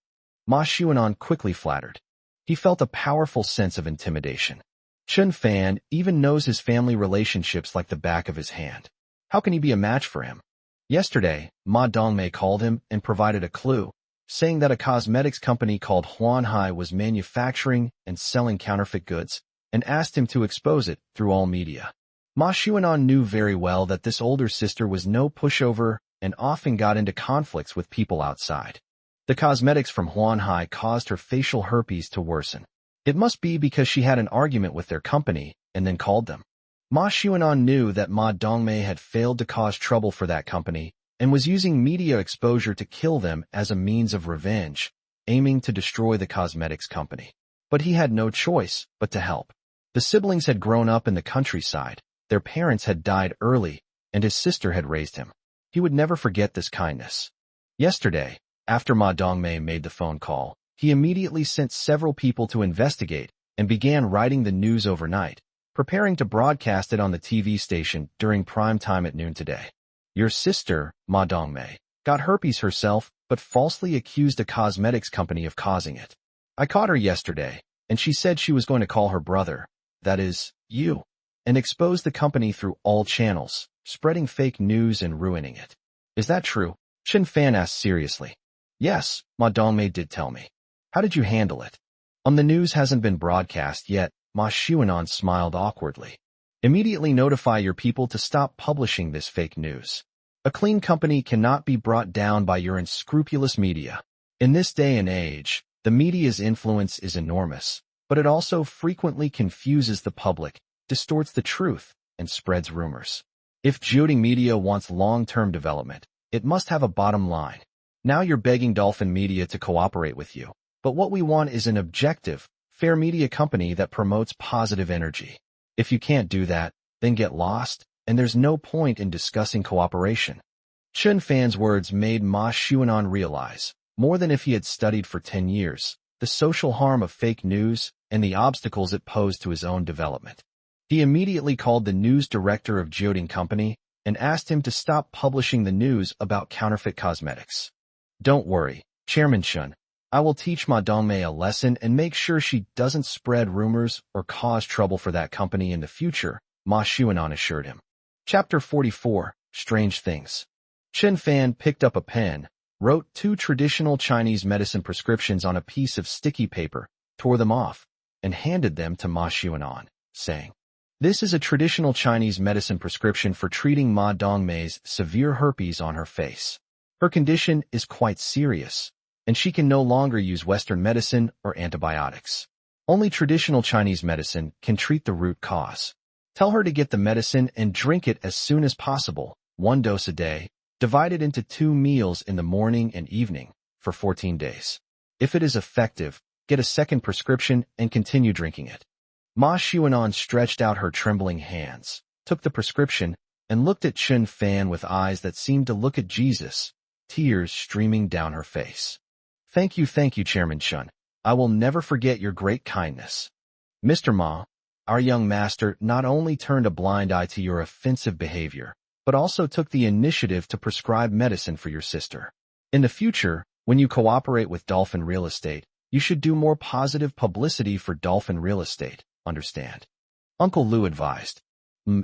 Ma Xuanan quickly flattered. He felt a powerful sense of intimidation. Chen Fan even knows his family relationships like the back of his hand. How can he be a match for him? Yesterday, Ma Dongmei called him and provided a clue, saying that a cosmetics company called Huanhai was manufacturing and selling counterfeit goods, and asked him to expose it through all media. Ma Xuanan knew very well that this older sister was no pushover and often got into conflicts with people outside. The cosmetics from Huanhai caused her facial herpes to worsen. It must be because she had an argument with their company and then called them. Ma Xuanan knew that Ma Dongmei had failed to cause trouble for that company and was using media exposure to kill them as a means of revenge, aiming to destroy the cosmetics company. But he had no choice but to help. The siblings had grown up in the countryside, their parents had died early, and his sister had raised him. He would never forget this kindness. Yesterday, after Ma Dongmei made the phone call, he immediately sent several people to investigate and began writing the news overnight, preparing to broadcast it on the TV station during prime time at noon today. Your sister, Ma Dongmei, got herpes herself but falsely accused a cosmetics company of causing it. I caught her yesterday, and she said she was going to call her brother, that is, you, and expose the company through all channels, spreading fake news and ruining it. Is that true? Chen Fan asked seriously. Yes, Ma Dongmei did tell me. How did you handle it? The news hasn't been broadcast yet. Ma Xuanan smiled awkwardly. Immediately notify your people to stop publishing this fake news. A clean company cannot be brought down by your unscrupulous media. In this day and age, the media's influence is enormous, but it also frequently confuses the public, distorts the truth, and spreads rumors. If Jioding Media wants long-term development, it must have a bottom line. Now you're begging Dolphin Media to cooperate with you. But what we want is an objective, fair media company that promotes positive energy. If you can't do that, then get lost, and there's no point in discussing cooperation. Chen Fan's words made Ma Xuanan realize, more than if he had studied for 10 years, the social harm of fake news and the obstacles it posed to his own development. He immediately called the news director of Jioding Company and asked him to stop publishing the news about counterfeit cosmetics. Don't worry, Chairman Chen. I will teach Ma Dongmei a lesson and make sure she doesn't spread rumors or cause trouble for that company in the future, Ma Xuanan assured him. Chapter 44, Strange Things. Chen Fan picked up a pen, wrote 2 traditional Chinese medicine prescriptions on a piece of sticky paper, tore them off, and handed them to Ma Xuanan, saying, This is a traditional Chinese medicine prescription for treating Ma Dongmei's severe herpes on her face. Her condition is quite serious, and she can no longer use Western medicine or antibiotics. Only traditional Chinese medicine can treat the root cause. Tell her to get the medicine and drink it as soon as possible, 1 dose a day, divided into 2 meals in the morning and evening, for 14 days. If it is effective, get a second prescription and continue drinking it. Ma Xuanan stretched out her trembling hands, took the prescription, and looked at Chen Fan with eyes that seemed to look at Jesus, tears streaming down her face. Thank you, Chairman Chen. I will never forget your great kindness. Mr. Ma, our young master not only turned a blind eye to your offensive behavior, but also took the initiative to prescribe medicine for your sister. In the future, when you cooperate with Dolphin Real Estate, you should do more positive publicity for Dolphin Real Estate, understand? Uncle Lu advised. Ma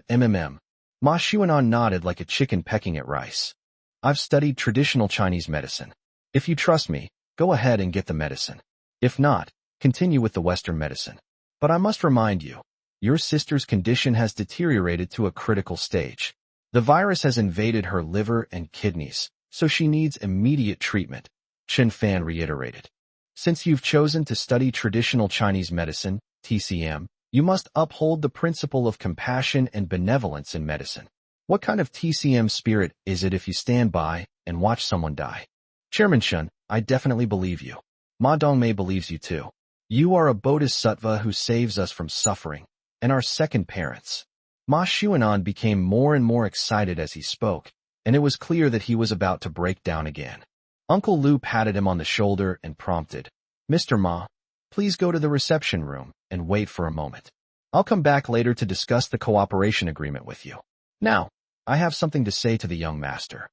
Xuanan nodded like a chicken pecking at rice. I've studied traditional Chinese medicine. If you trust me, go ahead and get the medicine. If not, continue with the Western medicine. But I must remind you, your sister's condition has deteriorated to a critical stage. The virus has invaded her liver and kidneys, so she needs immediate treatment. Chen Fan reiterated. Since you've chosen to study traditional Chinese medicine, TCM, you must uphold the principle of compassion and benevolence in medicine. What kind of TCM spirit is it if you stand by and watch someone die? Chairman Chen, I definitely believe you. Ma Dongmei believes you too. You are a bodhisattva who saves us from suffering, and our second parents. Ma Xuanan became more and more excited as he spoke, and it was clear that he was about to break down again. Uncle Lu patted him on the shoulder and prompted, Mr. Ma, please go to the reception room and wait for a moment. I'll come back later to discuss the cooperation agreement with you. Now, I have something to say to the young master.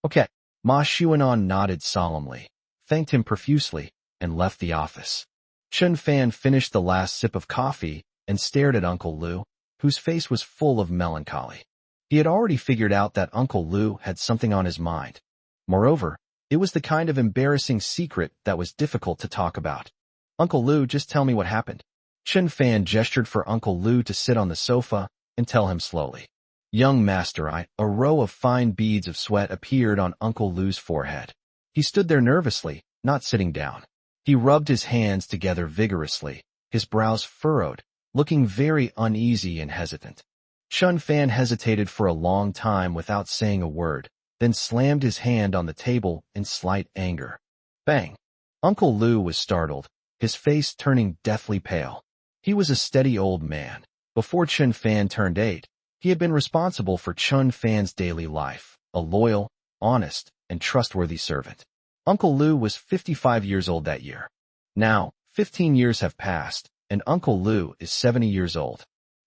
Okay. Ma Xuanan nodded solemnly, thanked him profusely, and left the office. Chen Fan finished the last sip of coffee and stared at Uncle Lu, whose face was full of melancholy. He had already figured out that Uncle Lu had something on his mind. Moreover, it was the kind of embarrassing secret that was difficult to talk about. Uncle Lu, just tell me what happened. Chen Fan gestured for Uncle Lu to sit on the sofa and tell him slowly. Young master, a row of fine beads of sweat appeared on Uncle Lu's forehead. He stood there nervously, not sitting down. He rubbed his hands together vigorously, his brows furrowed, looking very uneasy and hesitant. Chen Fan hesitated for a long time without saying a word, then slammed his hand on the table in slight anger. Bang! Uncle Lu was startled, his face turning deathly pale. He was a steady old man. Before Chen Fan turned 8, he had been responsible for Chen Fan's daily life, a loyal, honest, and trustworthy servant. Uncle Lu was 55 years old that year. Now, 15 years have passed, and Uncle Lu is 70 years old.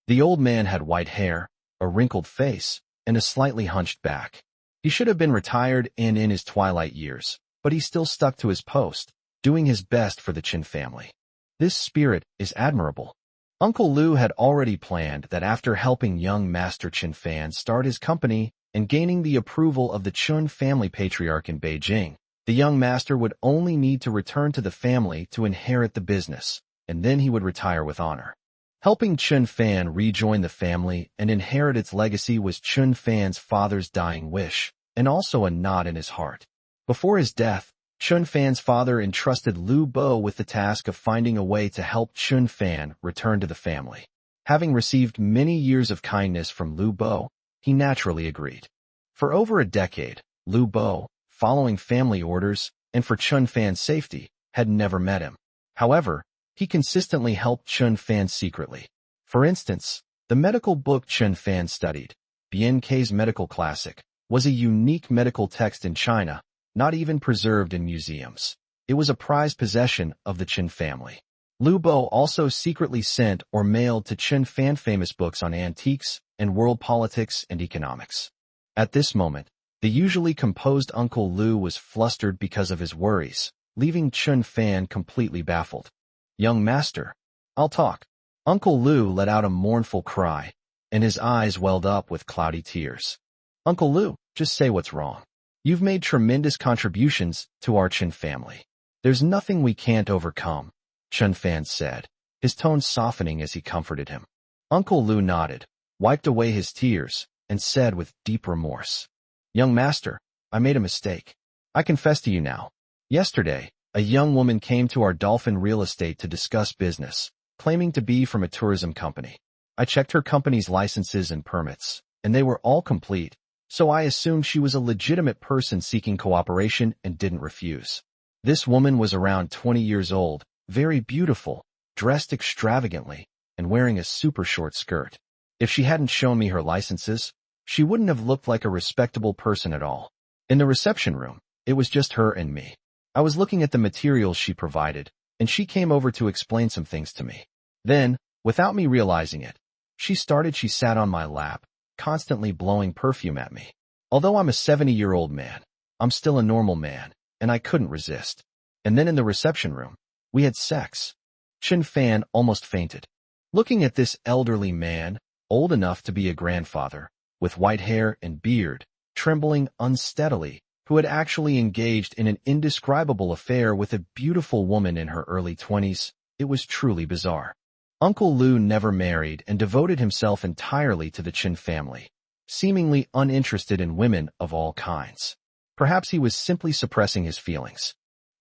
The old man had white hair, a wrinkled face, and a slightly hunched back. He should have been retired and in his twilight years, but he still stuck to his post, doing his best for the Chen family. This spirit is admirable. Uncle Lu had already planned that after helping young Master Chen Fan start his company and gaining the approval of the Chen family patriarch in Beijing, the young master would only need to return to the family to inherit the business, and then he would retire with honor. Helping Chen Fan rejoin the family and inherit its legacy was Chen Fan's father's dying wish, and also a nod in his heart. Before his death, Chen Fan's father entrusted Lu Bo with the task of finding a way to help Chen Fan return to the family. Having received many years of kindness from Lu Bo, he naturally agreed. For over a decade, Lu Bo, following family orders, and for Chen Fan's safety, had never met him. However, he consistently helped Chen Fan secretly. For instance, the medical book Chen Fan studied, BNK's Medical Classic, was a unique medical text in China, not even preserved in museums. It was a prized possession of the Chen family. Lu Bo also secretly sent or mailed to Chen Fan famous books on antiques and world politics and economics. At this moment, the usually composed Uncle Lu was flustered because of his worries, leaving Chen Fan completely baffled. Young master, I'll talk. Uncle Lu let out a mournful cry, and his eyes welled up with cloudy tears. Uncle Lu, just say what's wrong. You've made tremendous contributions to our Chen family. There's nothing we can't overcome, Chen Fan said, his tone softening as he comforted him. Uncle Lu nodded, wiped away his tears, and said with deep remorse, Young master, I made a mistake. I confess to you now. Yesterday, a young woman came to our Dolphin Real Estate to discuss business, claiming to be from a tourism company. I checked her company's licenses and permits, and they were all complete, so I assumed she was a legitimate person seeking cooperation and didn't refuse. This woman was around 20 years old, very beautiful, dressed extravagantly, and wearing a super short skirt. If she hadn't shown me her licenses, she wouldn't have looked like a respectable person at all. In the reception room, it was just her and me. I was looking at the materials she provided, and she came over to explain some things to me. Then, without me realizing it, she sat on my lap, constantly blowing perfume at me. Although I'm a 70-year-old man, I'm still a normal man, and I couldn't resist. And then in the reception room, we had sex. Chen Fan almost fainted. Looking at this elderly man, old enough to be a grandfather, with white hair and beard, trembling unsteadily, who had actually engaged in an indescribable affair with a beautiful woman in her early 20s, it was truly bizarre. Uncle Lu never married and devoted himself entirely to the Chen family, seemingly uninterested in women of all kinds. Perhaps he was simply suppressing his feelings.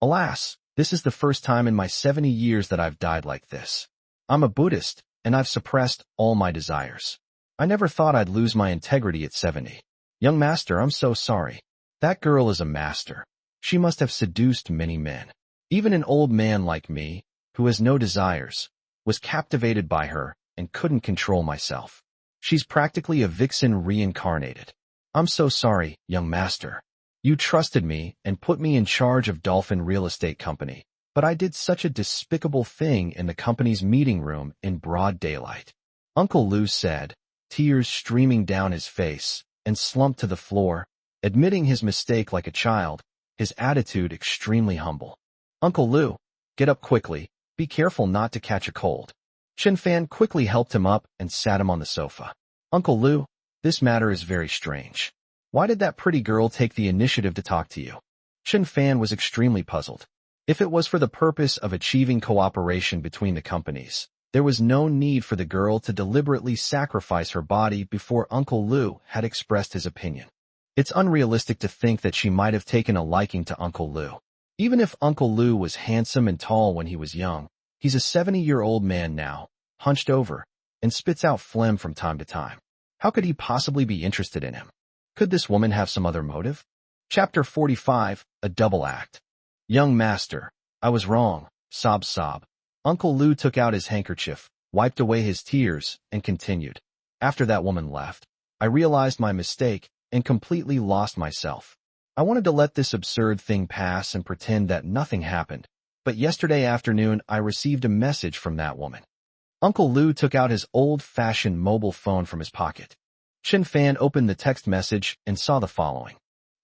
Alas, this is the first time in my 70 years that I've died like this. I'm a Buddhist, and I've suppressed all my desires. I never thought I'd lose my integrity at 70. Young master, I'm so sorry. That girl is a master. She must have seduced many men. Even an old man like me, who has no desires, was captivated by her and couldn't control myself. She's practically a vixen reincarnated. I'm so sorry, young master. You trusted me and put me in charge of Dolphin Real Estate Company, but I did such a despicable thing in the company's meeting room in broad daylight. Uncle Lou said, tears streaming down his face, and slumped to the floor, admitting his mistake like a child, his attitude extremely humble. Uncle Lou, get up quickly. Be careful not to catch a cold. Chen Fan quickly helped him up and sat him on the sofa. Uncle Lou, this matter is very strange. Why did that pretty girl take the initiative to talk to you? Chen Fan was extremely puzzled. If it was for the purpose of achieving cooperation between the companies, there was no need for the girl to deliberately sacrifice her body before Uncle Lou had expressed his opinion. It's unrealistic to think that she might have taken a liking to Uncle Lou. Even if Uncle Lou was handsome and tall when he was young, he's a 70-year-old man now, hunched over, and spits out phlegm from time to time. How could he possibly be interested in him? Could this woman have some other motive? Chapter 45, A Double Act. Young master, I was wrong, sob sob. Uncle Lou took out his handkerchief, wiped away his tears, and continued. After that woman left, I realized my mistake and completely lost myself. I wanted to let this absurd thing pass and pretend that nothing happened, but yesterday afternoon I received a message from that woman. Uncle Lou took out his old-fashioned mobile phone from his pocket. Chen Fan opened the text message and saw the following.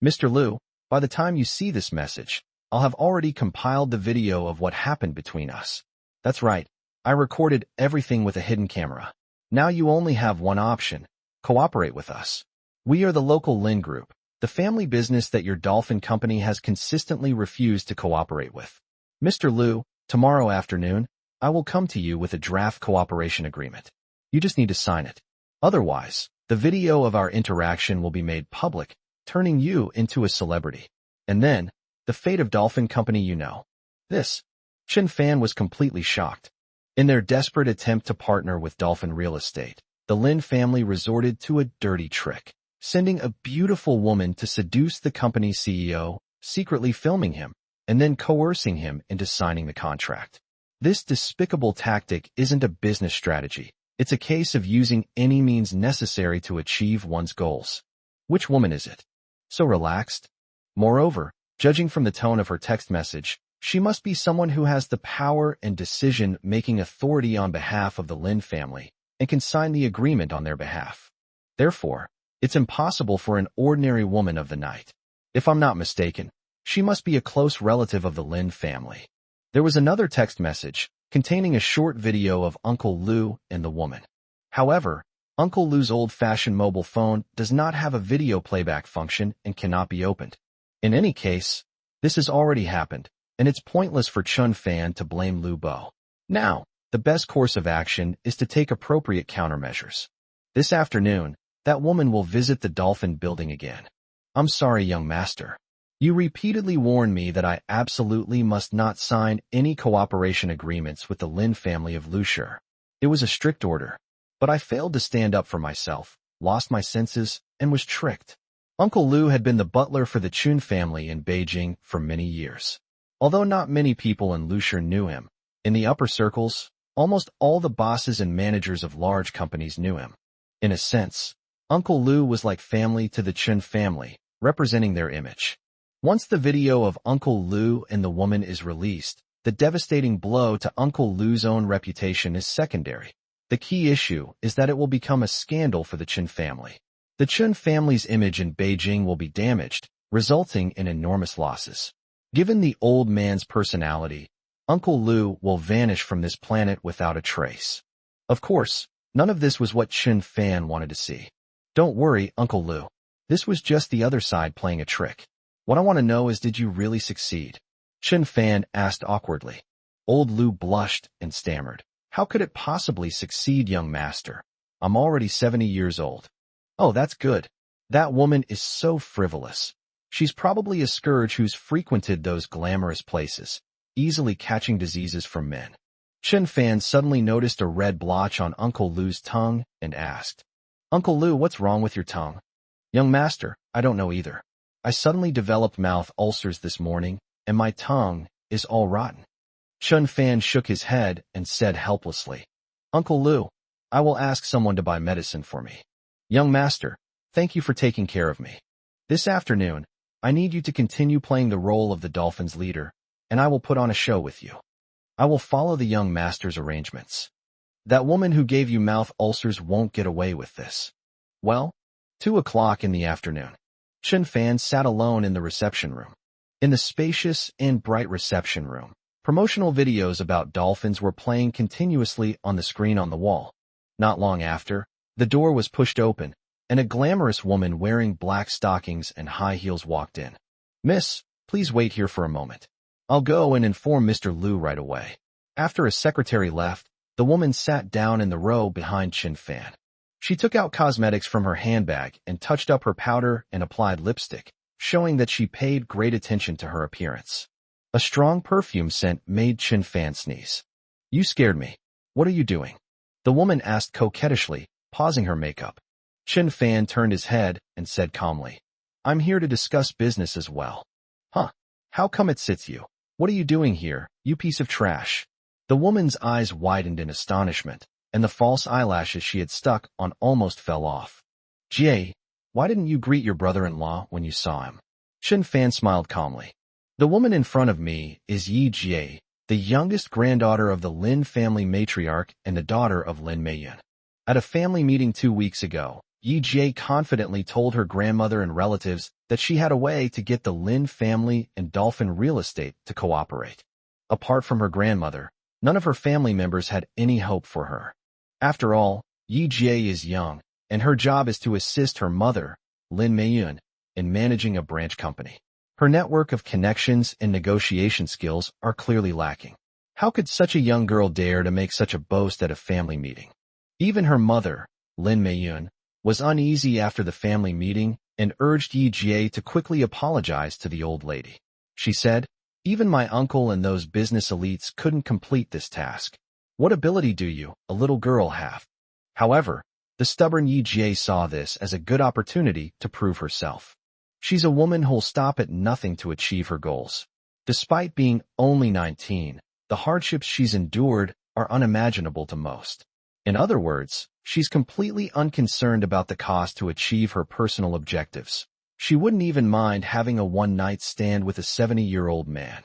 Mr. Lou, by the time you see this message, I'll have already compiled the video of what happened between us. That's right, I recorded everything with a hidden camera. Now you only have one option, cooperate with us. We are the local Lin Group, the family business that your Dolphin Company has consistently refused to cooperate with. Mr. Lou, tomorrow afternoon, I will come to you with a draft cooperation agreement. You just need to sign it. Otherwise, the video of our interaction will be made public, turning you into a celebrity. And then, the fate of Dolphin Company you know. This. Chen Fan was completely shocked. In their desperate attempt to partner with Dolphin Real Estate, the Lin family resorted to a dirty trick, sending a beautiful woman to seduce the company's CEO, secretly filming him, and then coercing him into signing the contract. This despicable tactic isn't a business strategy. It's a case of using any means necessary to achieve one's goals. Which woman is it? So relaxed? Moreover, judging from the tone of her text message, she must be someone who has the power and decision-making authority on behalf of the Lin family and can sign the agreement on their behalf. Therefore, it's impossible for an ordinary woman of the night. If I'm not mistaken, she must be a close relative of the Lin family. There was another text message containing a short video of Uncle Lou and the woman. However, Uncle Lou's old-fashioned mobile phone does not have a video playback function and cannot be opened. In any case, this has already happened, and it's pointless for Chen Fan to blame Lu Bo. Now, the best course of action is to take appropriate countermeasures. This afternoon, that woman will visit the Dolphin building again. I'm sorry, young master. You repeatedly warned me that I absolutely must not sign any cooperation agreements with the Lin family of Lushur. It was a strict order, but I failed to stand up for myself, lost my senses, and was tricked. Uncle Lou had been the butler for the Chun family in Beijing for many years. Although not many people in Lushur knew him, in the upper circles, almost all the bosses and managers of large companies knew him. In a sense, Uncle Lou was like family to the Chun family, representing their image. Once the video of Uncle Lou and the woman is released, the devastating blow to Uncle Lou's own reputation is secondary. The key issue is that it will become a scandal for the Chun family. The Chun family's image in Beijing will be damaged, resulting in enormous losses. Given the old man's personality, Uncle Lou will vanish from this planet without a trace. Of course, none of this was what Chen Fan wanted to see. Don't worry, Uncle Lou. This was just the other side playing a trick. What I want to know is, did you really succeed? Chen Fan asked awkwardly. Old Lou blushed and stammered. How could it possibly succeed, young master? I'm already 70 years old. Oh, that's good. That woman is so frivolous. She's probably a scourge who's frequented those glamorous places, easily catching diseases from men. Chen Fan suddenly noticed a red blotch on Uncle Lu's tongue and asked, Uncle Lu, what's wrong with your tongue? Young master, I don't know either. I suddenly developed mouth ulcers this morning, and my tongue is all rotten. Chen Fan shook his head and said helplessly, Uncle Lu, I will ask someone to buy medicine for me. Young master, thank you for taking care of me. This afternoon, I need you to continue playing the role of the dolphin's leader, and I will put on a show with you. I will follow the young master's arrangements. That woman who gave you mouth ulcers won't get away with this. Well, 2 o'clock in the afternoon. Chen Fan sat alone in the reception room. In the spacious and bright reception room, promotional videos about dolphins were playing continuously on the screen on the wall. Not long after, the door was pushed open, and a glamorous woman wearing black stockings and high heels walked in. Miss, please wait here for a moment. I'll go and inform Mr. Lu right away. After a secretary left, the woman sat down in the row behind Chen Fan. She took out cosmetics from her handbag and touched up her powder and applied lipstick, showing that she paid great attention to her appearance. A strong perfume scent made Chen Fan sneeze. You scared me. What are you doing? The woman asked coquettishly, pausing her makeup. Chen Fan turned his head and said calmly, I'm here to discuss business as well. Huh? How come it sits you? What are you doing here, you piece of trash? The woman's eyes widened in astonishment, and the false eyelashes she had stuck on almost fell off. Jie, why didn't you greet your brother-in-law when you saw him? Chen Fan smiled calmly. The woman in front of me is Yi Jie, the youngest granddaughter of the Lin family matriarch and the daughter of Lin Meiyun. At a family meeting 2 weeks ago, Yi Jie confidently told her grandmother and relatives that she had a way to get the Lin family and Dolphin real estate to cooperate. Apart from her grandmother, none of her family members had any hope for her. After all, Yi Jie is young, and her job is to assist her mother, Lin Meiyun, in managing a branch company. Her network of connections and negotiation skills are clearly lacking. How could such a young girl dare to make such a boast at a family meeting? Even her mother, Lin Meiyun, was uneasy after the family meeting and urged Yi Jie to quickly apologize to the old lady. She said, even my uncle and those business elites couldn't complete this task. What ability do you, a little girl, have? However, the stubborn Yi Jie saw this as a good opportunity to prove herself. She's a woman who'll stop at nothing to achieve her goals. Despite being only 19, the hardships she's endured are unimaginable to most. In other words, she's completely unconcerned about the cost to achieve her personal objectives. She wouldn't even mind having a one-night stand with a 70-year-old man.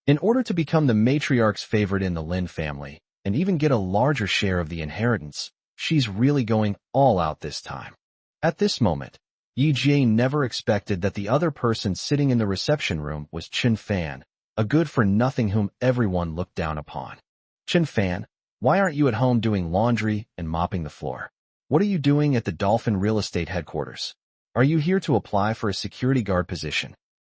In order to become the matriarch's favorite in the Lin family, and even get a larger share of the inheritance, she's really going all out this time. At this moment, Yi Jie never expected that the other person sitting in the reception room was Chen Fan, a good-for-nothing whom everyone looked down upon. Chen Fan, why aren't you at home doing laundry and mopping the floor? What are you doing at the Dolphin Real Estate headquarters? Are you here to apply for a security guard position?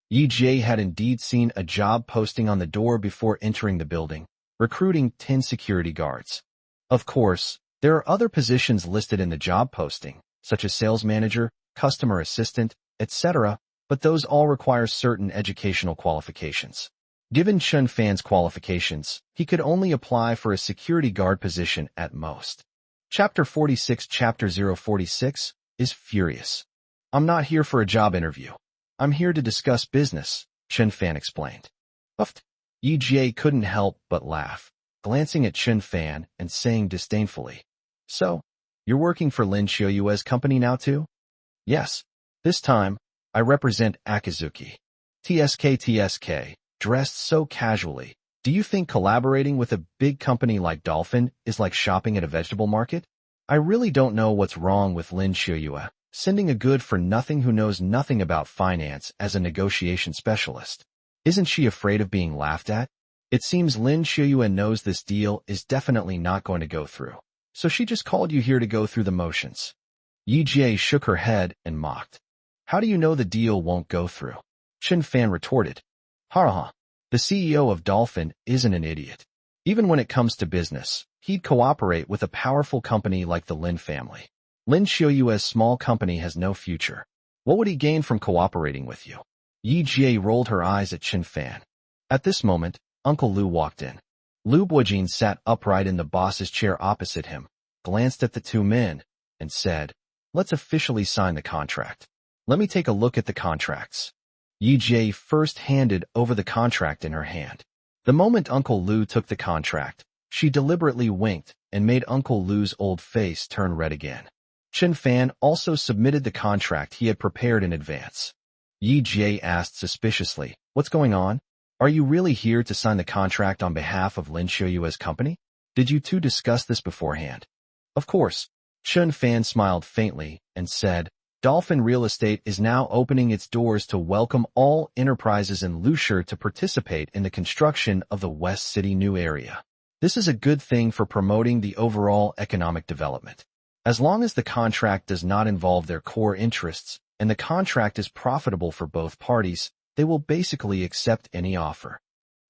Yi Jie had indeed seen a job posting on the door before entering the building, recruiting 10 security guards. Of course, there are other positions listed in the job posting, such as sales manager, customer assistant, etc., but those all require certain educational qualifications. Given Chen Fan's qualifications, he could only apply for a security guard position at most. Chapter 46 Chapter 046 is furious. I'm not here for a job interview. I'm here to discuss business, Chen Fan explained. Uffed. Yi Jie couldn't help but laugh, glancing at Chen Fan and saying disdainfully, So, you're working for Lin Xiaoyue's company now too? Yes. This time, I represent Akizuki. TSK, dressed so casually. Do you think collaborating with a big company like Dolphin is like shopping at a vegetable market? I really don't know what's wrong with Lin Xiaoyue, sending a good-for-nothing who knows nothing about finance as a negotiation specialist. Isn't she afraid of being laughed at? It seems Lin Xiaoyue knows this deal is definitely not going to go through, so she just called you here to go through the motions. Yi Jie shook her head and mocked. How do you know the deal won't go through? Chen Fan retorted. Ha. The CEO of Dolphin isn't an idiot. Even when it comes to business, he'd cooperate with a powerful company like the Lin family. Lin Xiaoyue's small company has no future. What would he gain from cooperating with you? Yi Jie rolled her eyes at Chen Fan. At this moment, Uncle Lu walked in. Lu Buojin sat upright in the boss's chair opposite him, glanced at the two men, and said, "Let's officially sign the contract. Let me take a look at the contracts." Yi Jie first handed over the contract in her hand. The moment Uncle Lu took the contract, she deliberately winked and made Uncle Lu's old face turn red again. Chen Fan also submitted the contract he had prepared in advance. Yi Jie asked suspiciously, "What's going on? Are you really here to sign the contract on behalf of Lin Xiuyue's company? Did you two discuss this beforehand?" "Of course." Chen Fan smiled faintly and said, "Dolphin Real Estate is now opening its doors to welcome all enterprises in Lushur to participate in the construction of the West City new area. This is a good thing for promoting the overall economic development. As long as the contract does not involve their core interests and the contract is profitable for both parties, they will basically accept any offer."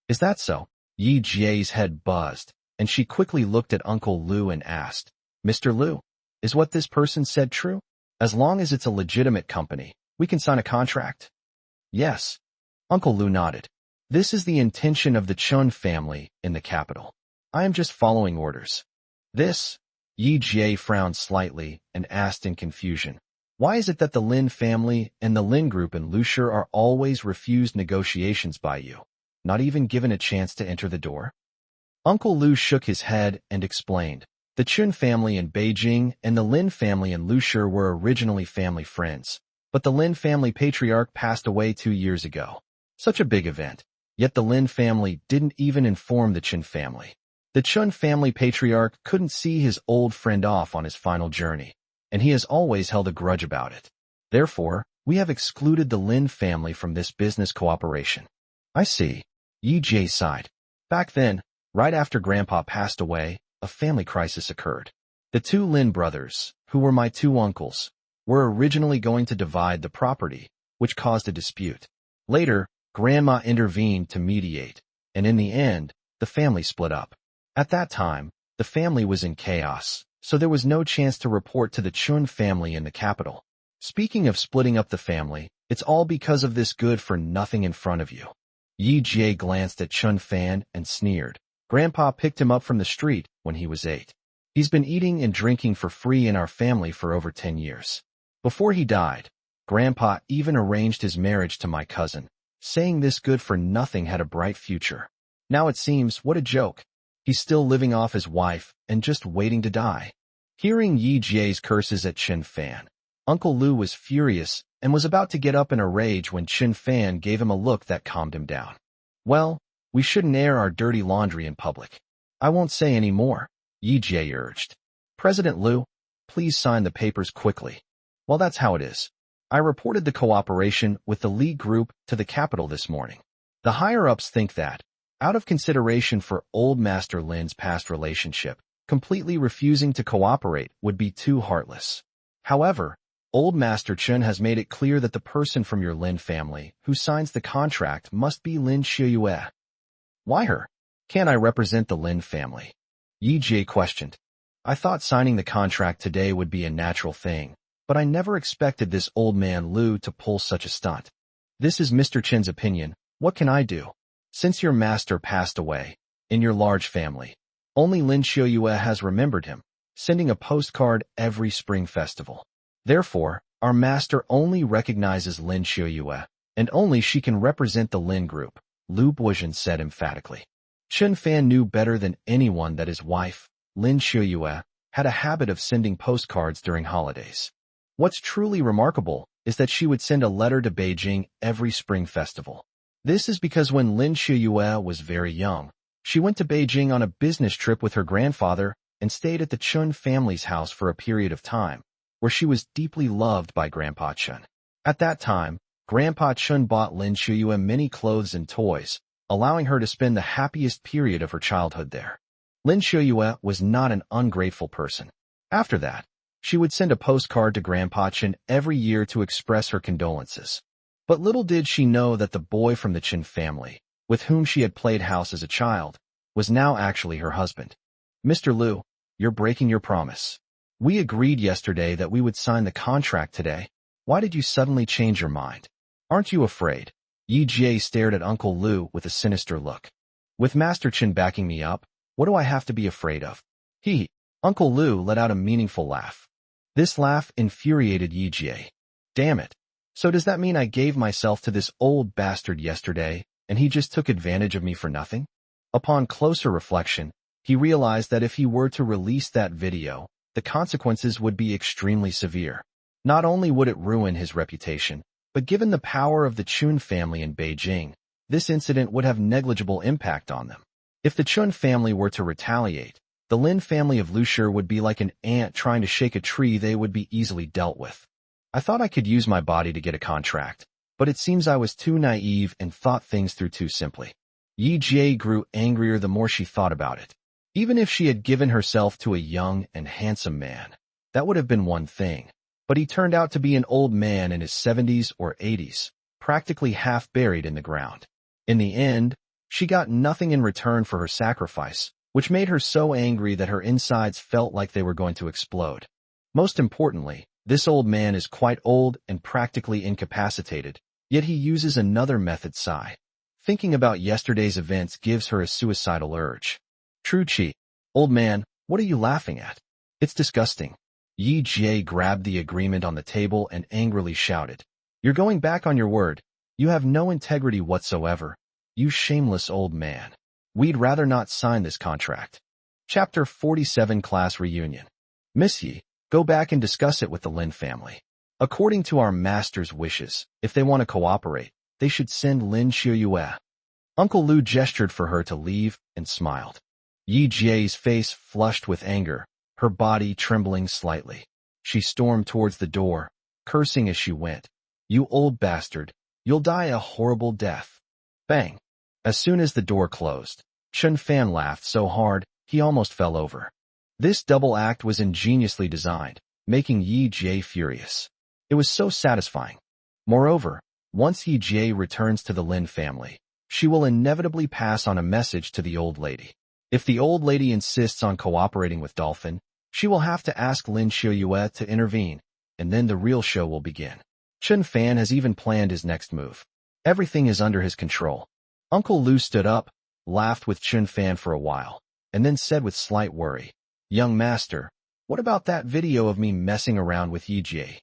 "Is that so?" Yi Jie's head buzzed, and she quickly looked at Uncle Lu and asked, "Mr. Lu, is what this person said true? As long as it's a legitimate company, we can sign a contract?" "Yes." Uncle Lu nodded. "This is the intention of the Chun family in the capital. I am just following orders." "This?" Yi Jie frowned slightly and asked in confusion, "Why is it that the Lin family and the Lin group in Lushur are always refused negotiations by you, not even given a chance to enter the door?" Uncle Lu shook his head and explained, "The Chun family in Beijing and the Lin family in Lushur were originally family friends, but the Lin family patriarch passed away 2 years ago. Such a big event, yet the Lin family didn't even inform the Chun family. The Chun family patriarch couldn't see his old friend off on his final journey, and he has always held a grudge about it. Therefore, we have excluded the Lin family from this business cooperation." "I see." Yi Jie sighed. "Back then, right after Grandpa passed away, a family crisis occurred. The two Lin brothers, who were my two uncles, were originally going to divide the property, which caused a dispute. Later, Grandma intervened to mediate, and in the end, the family split up. At that time, the family was in chaos, so there was no chance to report to the Chun family in the capital. Speaking of splitting up the family, it's all because of this good-for-nothing in front of you." Yi Jie glanced at Chun Fan and sneered. "Grandpa picked him up from the street when he was 8. He's been eating and drinking for free in our family for over 10 years. Before he died, Grandpa even arranged his marriage to my cousin, saying this good-for-nothing had a bright future. Now it seems, what a joke. He's still living off his wife and just waiting to die." Hearing Yi Jie's curses at Chen Fan, Uncle Lu was furious and was about to get up in a rage when Chen Fan gave him a look that calmed him down. "Well, we shouldn't air our dirty laundry in public. I won't say any more," Yi Jie urged. "President Lu, please sign the papers quickly." "Well, that's how it is. I reported the cooperation with the Li group to the capital this morning. The higher-ups think that, out of consideration for Old Master Lin's past relationship, completely refusing to cooperate would be too heartless. However, Old Master Chun has made it clear that the person from your Lin family who signs the contract must be Lin Xiuyue." "Why her? Can't I represent the Lin family?" Yi Jie questioned. "I thought signing the contract today would be a natural thing, but I never expected this old man Lu to pull such a stunt. This is Mr. Chen's opinion. What can I do? Since your master passed away, in your large family, only Lin Xiuyue has remembered him, sending a postcard every spring festival. Therefore, our master only recognizes Lin Xiuyue, and only she can represent the Lin group," Lu Buojin said emphatically. Chen Fan knew better than anyone that his wife, Lin Xiuyue, had a habit of sending postcards during holidays. What's truly remarkable is that she would send a letter to Beijing every spring festival. This is because when Lin Xiuyue was very young, she went to Beijing on a business trip with her grandfather and stayed at the Chun family's house for a period of time, where she was deeply loved by Grandpa Chun. At that time, Grandpa Chun bought Lin Xiuyue many clothes and toys, allowing her to spend the happiest period of her childhood there. Lin Xiuyue was not an ungrateful person. After that, she would send a postcard to Grandpa Chun every year to express her condolences. But little did she know that the boy from the Chin family, with whom she had played house as a child, was now actually her husband. "Mr. Lu, you're breaking your promise. We agreed yesterday that we would sign the contract today. Why did you suddenly change your mind? Aren't you afraid?" Yi Jie stared at Uncle Lu with a sinister look. With Master Chen backing me up, what do I have to be afraid of? He. Uncle Lu let out a meaningful laugh. This laugh infuriated Yi Jie. Damn it. So does that mean I gave myself to this old bastard yesterday, and he just took advantage of me for nothing? Upon closer reflection, he realized that if he were to release that video, the consequences would be extremely severe. Not only would it ruin his reputation, but given the power of the Chun family in Beijing, this incident would have negligible impact on them. If the Chun family were to retaliate, the Lin family of Lushir would be like an ant trying to shake a tree. They would be easily dealt with. I thought I could use my body to get a contract, but it seems I was too naive and thought things through too simply. Yi Jie grew angrier the more she thought about it. Even if she had given herself to a young and handsome man, that would have been one thing. But he turned out to be an old man in his 70s or 80s, practically half buried in the ground. In the end, she got nothing in return for her sacrifice, which made her so angry that her insides felt like they were going to explode. Most importantly, this old man is quite old and practically incapacitated, yet he uses another method. Sigh. Thinking about yesterday's events gives her a suicidal urge. True Chi. Old man, what are you laughing at? It's disgusting. Yi Jie grabbed the agreement on the table and angrily shouted. You're going back on your word. You have no integrity whatsoever. You shameless old man. We'd rather not sign this contract. Chapter 47 Class Reunion. Miss Yi, go back and discuss it with the Lin family. According to our master's wishes, if they want to cooperate, they should send Lin Xiuyue. Uncle Lu gestured for her to leave and smiled. Yi Jie's face flushed with anger, her body trembling slightly. She stormed towards the door, cursing as she went. You old bastard, you'll die a horrible death. Bang! As soon as the door closed, Chun Fan laughed so hard, he almost fell over. This double act was ingeniously designed, making Yi Jie furious. It was so satisfying. Moreover, once Yi Jie returns to the Lin family, she will inevitably pass on a message to the old lady. If the old lady insists on cooperating with Dolphin, she will have to ask Lin Xiuyue to intervene, and then the real show will begin. Chun Fan has even planned his next move. Everything is under his control. Uncle Lu stood up, laughed with Chun Fan for a while, and then said with slight worry, Young master, what about that video of me messing around with Yi Jie?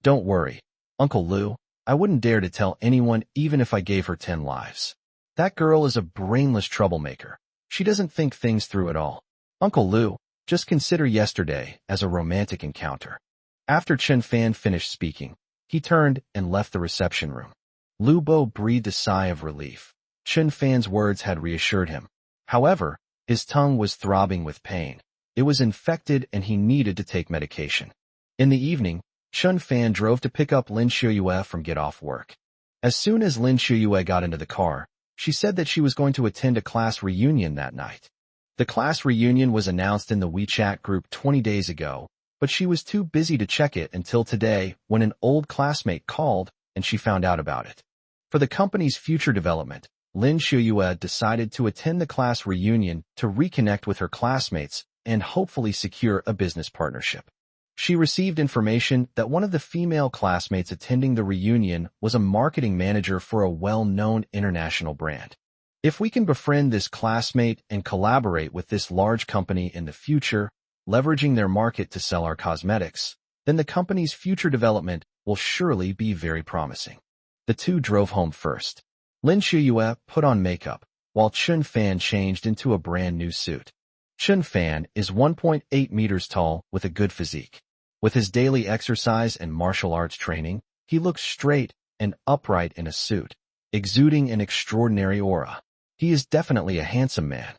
Don't worry, Uncle Lu, I wouldn't dare to tell anyone even if I gave her 10 lives. That girl is a brainless troublemaker. She doesn't think things through at all. Uncle Lu, just consider yesterday as a romantic encounter. After Chun Fan finished speaking, he turned and left the reception room. Lu Bo breathed a sigh of relief. Chun Fan's words had reassured him. However, his tongue was throbbing with pain. It was infected and he needed to take medication. In the evening, Chun Fan drove to pick up Lin Xiuyue from get off work. As soon as Lin Xiuyue got into the car, she said that she was going to attend a class reunion that night. The class reunion was announced in the WeChat group 20 days ago, but she was too busy to check it until today when an old classmate called and she found out about it. For the company's future development, Lin Xiuyue decided to attend the class reunion to reconnect with her classmates and hopefully secure a business partnership. She received information that one of the female classmates attending the reunion was a marketing manager for a well-known international brand. If we can befriend this classmate and collaborate with this large company in the future, leveraging their market to sell our cosmetics, then the company's future development will surely be very promising. The two drove home first. Lin Xiuyue put on makeup, while Chun Fan changed into a brand new suit. Chun Fan is 1.8 meters tall with a good physique. With his daily exercise and martial arts training, he looks straight and upright in a suit, exuding an extraordinary aura. He is definitely a handsome man.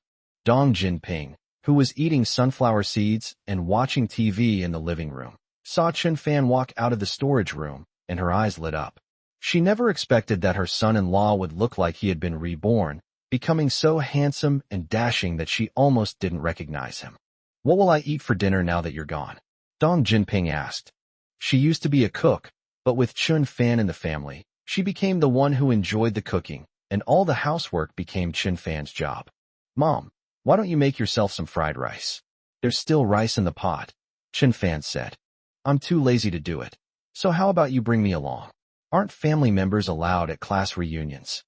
Dong Jinping, who was eating sunflower seeds and watching TV in the living room, saw Chun Fan walk out of the storage room, and her eyes lit up. She never expected that her son-in-law would look like he had been reborn, becoming so handsome and dashing that she almost didn't recognize him. What will I eat for dinner now that you're gone? Dong Jinping asked. She used to be a cook, but with Chun Fan in the family, she became the one who enjoyed the cooking, and all the housework became Chun Fan's job. Mom, why don't you make yourself some fried rice? There's still rice in the pot, Chun Fan said. I'm too lazy to do it, so how about you bring me along? Aren't family members allowed at class reunions?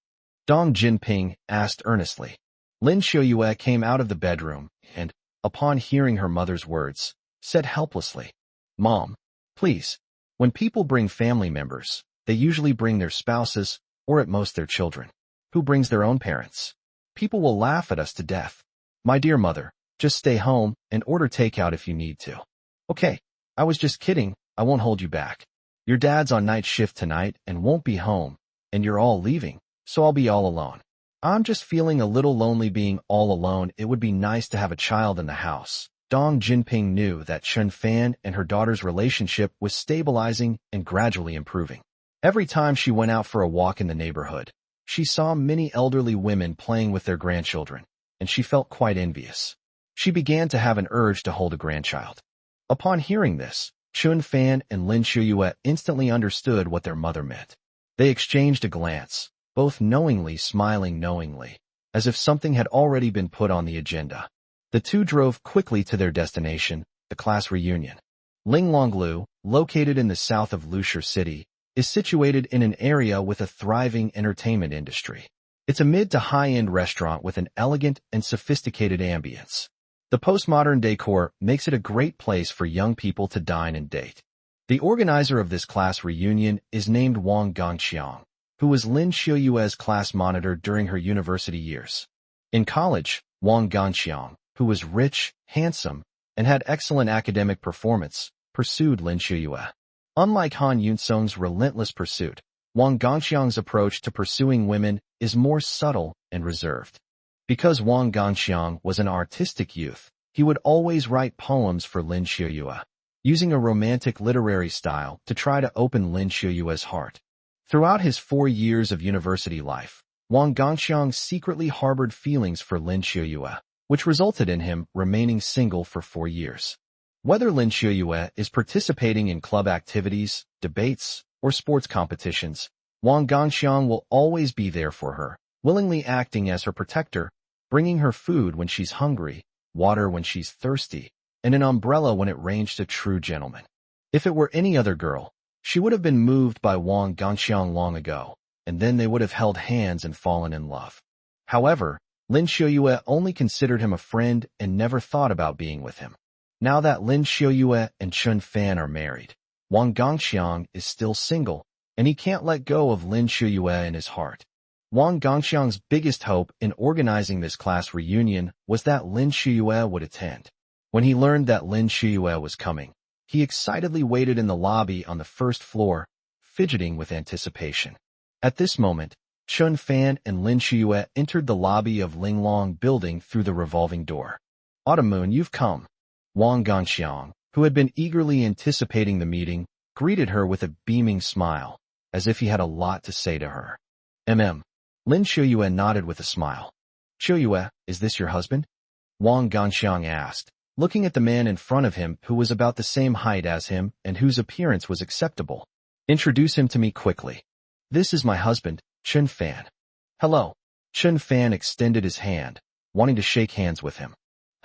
Dong Jinping asked earnestly. Lin Xiuyue came out of the bedroom and, upon hearing her mother's words, said helplessly, Mom, please. When people bring family members, they usually bring their spouses, or at most their children. Who brings their own parents? People will laugh at us to death. My dear mother, just stay home and order takeout if you need to. Okay, I was just kidding, I won't hold you back. Your dad's on night shift tonight and won't be home, and you're all leaving, so I'll be all alone. I'm just feeling a little lonely being all alone. It would be nice to have a child in the house. Dong Jinping knew that Chen Fan and her daughter's relationship was stabilizing and gradually improving. Every time she went out for a walk in the neighborhood, she saw many elderly women playing with their grandchildren, and she felt quite envious. She began to have an urge to hold a grandchild. Upon hearing this, Chen Fan and Lin Xiuyue instantly understood what their mother meant. They exchanged a glance, both knowingly smiling knowingly, as if something had already been put on the agenda. The two drove quickly to their destination, the class reunion. Linglonglu, located in the south of Lusher City, is situated in an area with a thriving entertainment industry. It's a mid to high-end restaurant with an elegant and sophisticated ambience. The postmodern decor makes it a great place for young people to dine and date. The organizer of this class reunion is named Wang Gongxiang, who was Lin Xiuyue's class monitor during her university years. In college, Wang Gongxiang, who was rich, handsome, and had excellent academic performance, pursued Lin Xiuyue. Unlike Han Yunsong's relentless pursuit, Wang Gongxiang's approach to pursuing women is more subtle and reserved. Because Wang Gongxiang was an artistic youth, he would always write poems for Lin Xiuyue, using a romantic literary style to try to open Lin Xiuyue's heart. Throughout his 4 years of university life, Wang Gongxiang secretly harbored feelings for Lin Xiuyue, which resulted in him remaining single for 4 years. Whether Lin Xiuyue is participating in club activities, debates, or sports competitions, Wang Gongxiang will always be there for her, willingly acting as her protector, bringing her food when she's hungry, water when she's thirsty, and an umbrella when it rains. A true gentleman. If it were any other girl, she would have been moved by Wang Gongxiang long ago, and then they would have held hands and fallen in love. However, Lin Xiuyue only considered him a friend and never thought about being with him. Now that Lin Xiuyue and Chen Fan are married, Wang Gongxiang is still single, and he can't let go of Lin Xiuyue in his heart. Wang Gongxiang's biggest hope in organizing this class reunion was that Lin Xiuyue would attend. When he learned that Lin Xiuyue was coming, he excitedly waited in the lobby on the first floor, fidgeting with anticipation. At this moment, Chen Fan and Lin Xiuyue entered the lobby of Linglong building through the revolving door. Autumn Moon, you've come. Wang Gongxiang, who had been eagerly anticipating the meeting, greeted her with a beaming smile, as if he had a lot to say to her. Lin Xiuyue nodded with a smile. Xiuyue, is this your husband? Wang Gongxiang asked, looking at the man in front of him who was about the same height as him and whose appearance was acceptable. Introduce him to me quickly. This is my husband, Chen Fan. Hello. Chen Fan extended his hand, wanting to shake hands with him.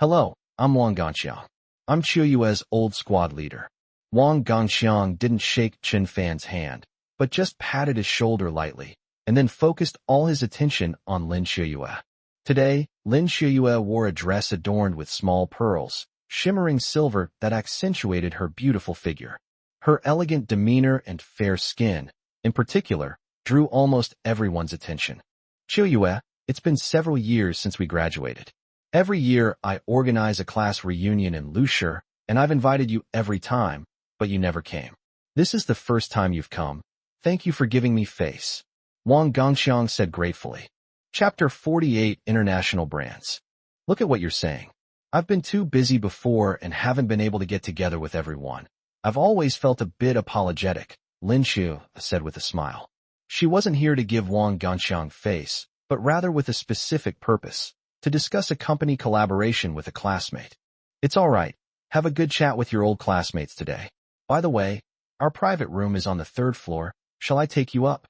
Hello, I'm Wang Gongxiang. I'm Xiuyue's old squad leader. Wang Gongxiang didn't shake Chen Fan's hand, but just patted his shoulder lightly, and then focused all his attention on Lin Xiuyue. Today, Lin Xiuyue wore a dress adorned with small pearls, shimmering silver that accentuated her beautiful figure. Her elegant demeanor and fair skin, in particular, drew almost everyone's attention. Xiuyue, it's been several years since we graduated. Every year, I organize a class reunion in Lusher, and I've invited you every time, but you never came. This is the first time you've come. Thank you for giving me face. Wang Gongxiang said gratefully. Chapter 48 International Brands. Look at what you're saying. I've been too busy before and haven't been able to get together with everyone. I've always felt a bit apologetic, Lin Xiu said with a smile. She wasn't here to give Wang Gongxiang face, but rather with a specific purpose, to discuss a company collaboration with a classmate. It's all right. Have a good chat with your old classmates today. By the way, our private room is on the 3rd floor. Shall I take you up?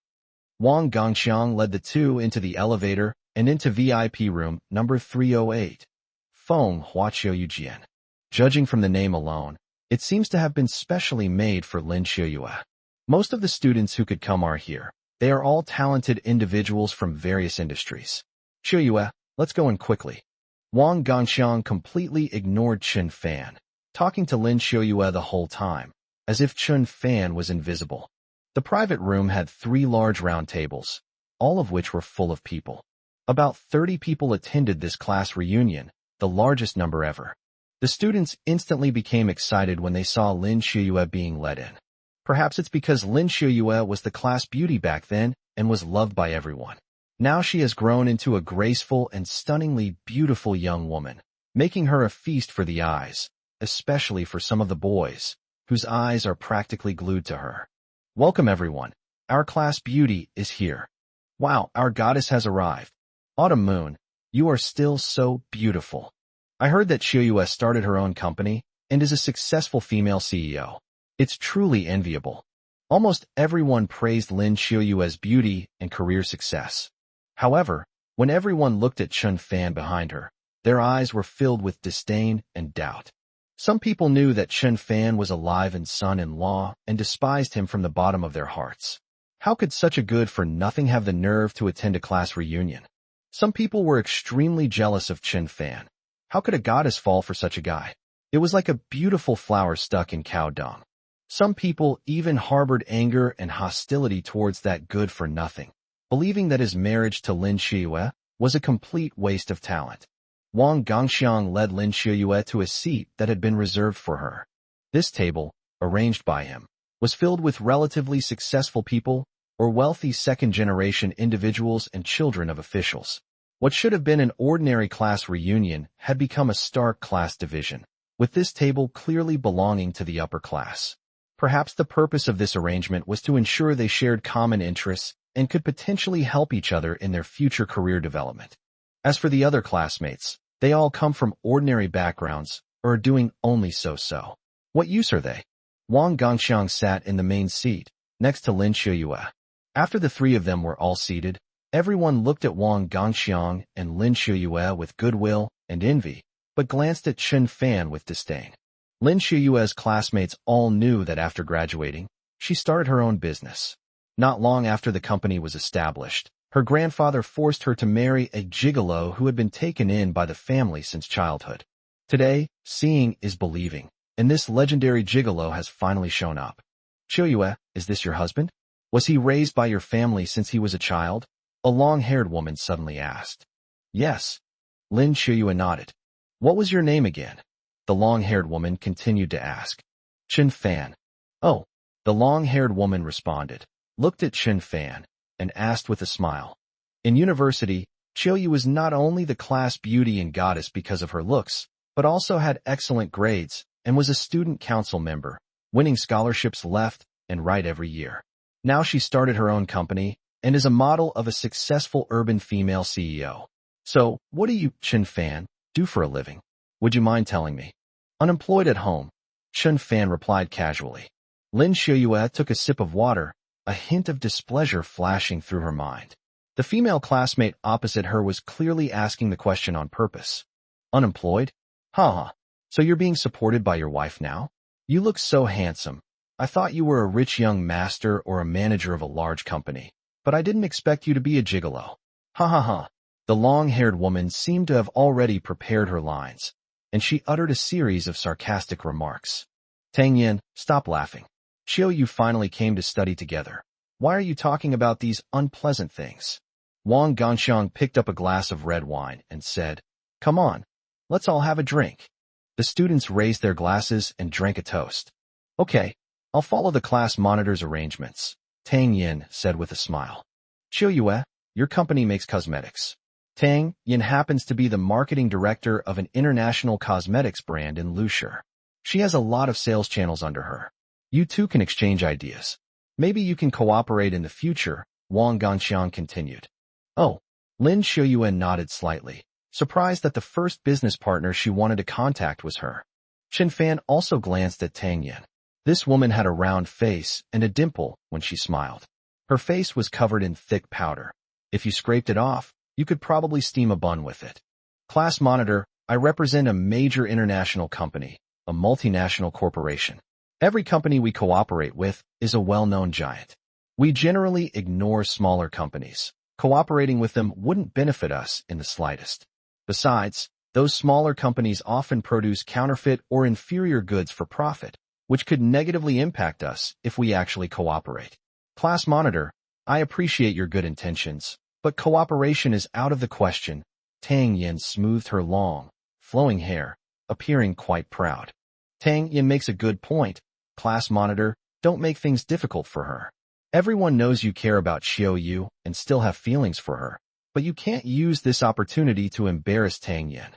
Wang Gongxiang led the two into the elevator and into VIP room number 308. Feng Huaqiu. Judging from the name alone, it seems to have been specially made for Lin Xiuyue. Most of the students who could come are here. They are all talented individuals from various industries. Qiuyue, let's go in quickly. Wang Gongxiang completely ignored Chun Fan, talking to Lin Qiuyue the whole time, as if Chun Fan was invisible. The private room had 3 large round tables, all of which were full of people. About 30 people attended this class reunion, the largest number ever. The students instantly became excited when they saw Lin Qiuyue being led in. Perhaps it's because Lin Qiuyue was the class beauty back then and was loved by everyone. Now she has grown into a graceful and stunningly beautiful young woman, making her a feast for the eyes, especially for some of the boys, whose eyes are practically glued to her. Welcome everyone. Our class beauty is here. Wow, our goddess has arrived. Autumn Moon, you are still so beautiful. I heard that Qiuyue started her own company and is a successful female CEO. It's truly enviable. Almost everyone praised Lin Qiuyue's beauty and career success. However, when everyone looked at Chun Fan behind her, their eyes were filled with disdain and doubt. Some people knew that Chun Fan was alive and son-in-law and despised him from the bottom of their hearts. How could such a good-for-nothing have the nerve to attend a class reunion? Some people were extremely jealous of Chun Fan. How could a goddess fall for such a guy? It was like a beautiful flower stuck in cow dung. Some people even harbored anger and hostility towards that good-for-nothing, believing that his marriage to Lin Qiuyue was a complete waste of talent. Wang Gongxiang led Lin Qiuyue to a seat that had been reserved for her. This table, arranged by him, was filled with relatively successful people or wealthy second-generation individuals and children of officials. What should have been an ordinary class reunion had become a stark class division, with this table clearly belonging to the upper class. Perhaps the purpose of this arrangement was to ensure they shared common interests and could potentially help each other in their future career development. As for the other classmates, they all come from ordinary backgrounds or are doing only so-so. What use are they? Wang Gongxiang sat in the main seat, next to Lin Qiuyue. After the 3 of them were all seated, everyone looked at Wang Gongxiang and Lin Qiuyue with goodwill and envy, but glanced at Chun Fan with disdain. Lin Qiuyue's classmates all knew that after graduating, she started her own business. Not long after the company was established, her grandfather forced her to marry a gigolo who had been taken in by the family since childhood. Today, seeing is believing, and this legendary gigolo has finally shown up. Qiuyue, is this your husband? Was he raised by your family since he was a child? A long-haired woman suddenly asked. Yes. Lin Qiuyue nodded. What was your name again? The long-haired woman continued to ask. Chun Fan. Oh, the long-haired woman responded, looked at Chun Fan, and asked with a smile. In university, Qiuyue was not only the class beauty and goddess because of her looks, but also had excellent grades and was a student council member, winning scholarships left and right every year. Now she started her own company and is a model of a successful urban female CEO. So, what do you, Chun Fan, do for a living? Would you mind telling me? Unemployed at home, Chun Fan replied casually. Lin Qiuyue took a sip of water, a hint of displeasure flashing through her mind. The female classmate opposite her was clearly asking the question on purpose. Unemployed? Ha. So you're being supported by your wife now? You look so handsome. I thought you were a rich young master or a manager of a large company, but I didn't expect you to be a gigolo. Ha. The long-haired woman seemed to have already prepared her lines, and she uttered a series of sarcastic remarks. Tang Yin, stop laughing. Qiuyue finally came to study together. Why are you talking about these unpleasant things? Wang Gongxiang picked up a glass of red wine and said, Come on, let's all have a drink. The students raised their glasses and drank a toast. Okay, I'll follow the class monitor's arrangements, Tang Yin said with a smile. Qiuyue, your company makes cosmetics. Tang Yin happens to be the marketing director of an international cosmetics brand in Lushur. She has a lot of sales channels under her. You two can exchange ideas. Maybe you can cooperate in the future, Wang Gongxiang continued. Oh, Lin Qiuyue nodded slightly, surprised that the first business partner she wanted to contact was her. Chun Fan also glanced at Tang Yin. This woman had a round face and a dimple when she smiled. Her face was covered in thick powder. If you scraped it off, you could probably steam a bun with it. Class monitor, I represent a major international company, a multinational corporation. Every company we cooperate with is a well-known giant. We generally ignore smaller companies. Cooperating with them wouldn't benefit us in the slightest. Besides, those smaller companies often produce counterfeit or inferior goods for profit, which could negatively impact us if we actually cooperate. Class monitor, I appreciate your good intentions, but cooperation is out of the question. Tang Yin smoothed her long, flowing hair, appearing quite proud. Tang Yin makes a good point. Class monitor, don't make things difficult for her. Everyone knows you care about Xiao Yu and still have feelings for her, but you can't use this opportunity to embarrass Tang Yin.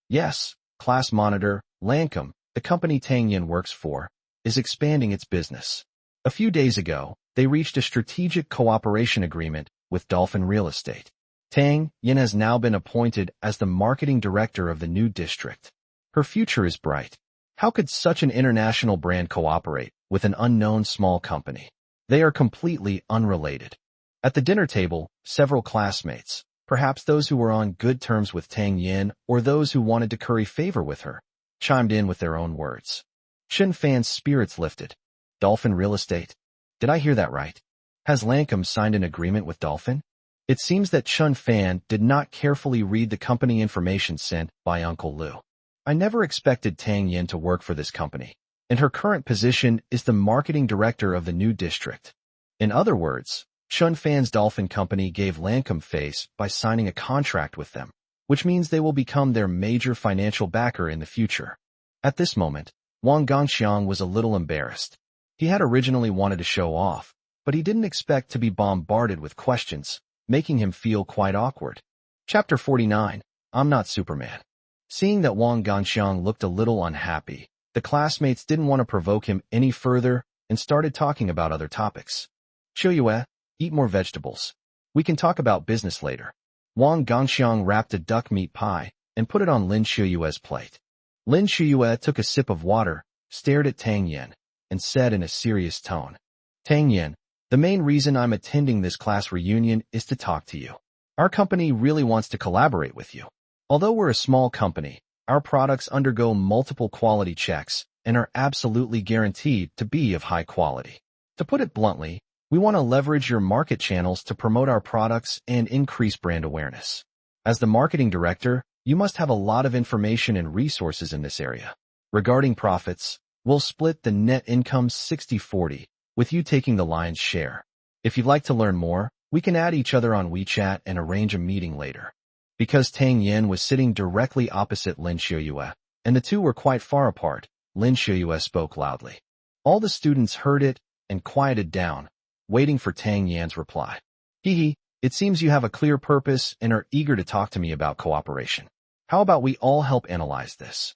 Yes, class monitor, Lancome, the company Tang Yin works for, is expanding its business. A few days ago, they reached a strategic cooperation agreement with Dolphin Real Estate. Tang Yin has now been appointed as the marketing director of the new district. Her future is bright. How could such an international brand cooperate with an unknown small company? They are completely unrelated. At the dinner table, several classmates, perhaps those who were on good terms with Tang Yin or those who wanted to curry favor with her, chimed in with their own words. Chen Fan's spirits lifted. Dolphin Real Estate? Did I hear that right? Has Lancome signed an agreement with Dolphin? It seems that Chen Fan did not carefully read the company information sent by Uncle Lu. I never expected Tang Yin to work for this company, and her current position is the marketing director of the new district. In other words, Chen Fan's Dolphin Company gave Lancome face by signing a contract with them, which means they will become their major financial backer in the future. At this moment, Wang Gongxiang was a little embarrassed. He had originally wanted to show off, but he didn't expect to be bombarded with questions, making him feel quite awkward. Chapter 49, I'm Not Superman. Seeing that Wang Gongxiang looked a little unhappy, the classmates didn't want to provoke him any further and started talking about other topics. Qiuyue, eat more vegetables. We can talk about business later. Wang Gongxiang wrapped a duck meat pie and put it on Lin Qiuyue's plate. Lin Qiuyue took a sip of water, stared at Tang Yin, and said in a serious tone, Tang Yin, the main reason I'm attending this class reunion is to talk to you. Our company really wants to collaborate with you. Although we're a small company, our products undergo multiple quality checks and are absolutely guaranteed to be of high quality. To put it bluntly, we want to leverage your market channels to promote our products and increase brand awareness. As the marketing director, you must have a lot of information and resources in this area. Regarding profits, we'll split the net income 60-40, with you taking the lion's share. If you'd like to learn more, we can add each other on WeChat and arrange a meeting later. Because Tang Yin was sitting directly opposite Lin Qiuyue, and the two were quite far apart, Lin Qiuyue spoke loudly. All the students heard it and quieted down, waiting for Tang Yin's reply. Hee, it seems you have a clear purpose and are eager to talk to me about cooperation. How about we all help analyze this?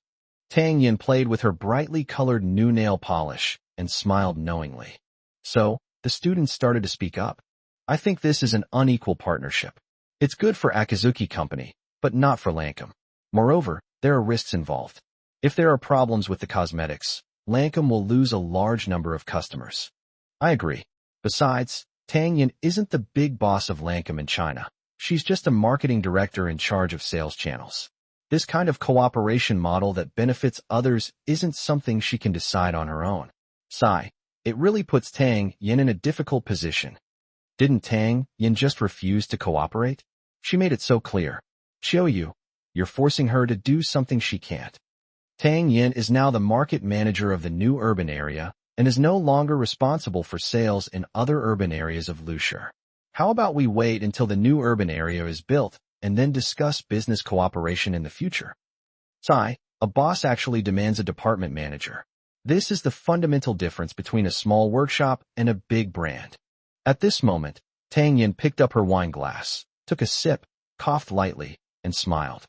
Tang Yin played with her brightly colored new nail polish and smiled knowingly. So, the students started to speak up. I think this is an unequal partnership. It's good for Akazuki Company, but not for Lancome. Moreover, there are risks involved. If there are problems with the cosmetics, Lancome will lose a large number of customers. I agree. Besides, Tang Yin isn't the big boss of Lancome in China. She's just a marketing director in charge of sales channels. This kind of cooperation model that benefits others isn't something she can decide on her own. Sigh, it really puts Tang Yin in a difficult position. Didn't Tang Yin just refuse to cooperate? She made it so clear. Xiao Yu, you're forcing her to do something she can't. Tang Yin is now the market manager of the new urban area and is no longer responsible for sales in other urban areas of Lushur. How about we wait until the new urban area is built and then discuss business cooperation in the future? Sigh, a boss actually demands a department manager. This is the fundamental difference between a small workshop and a big brand. At this moment, Tang Yin picked up her wine glass, took a sip, coughed lightly, and smiled.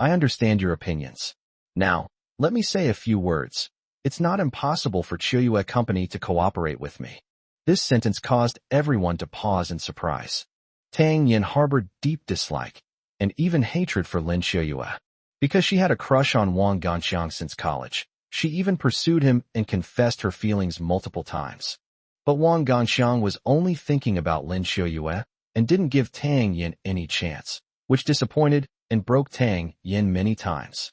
I understand your opinions. Now, let me say a few words. It's not impossible for Qiuyue Company to cooperate with me. This sentence caused everyone to pause in surprise. Tang Yin harbored deep dislike and even hatred for Lin Qiuyue. Because she had a crush on Wang Gongxiang since college, she even pursued him and confessed her feelings multiple times. But Wang Gongxiang was only thinking about Lin Qiuyue and didn't give Tang Yin any chance, which disappointed and broke Tang Yin many times.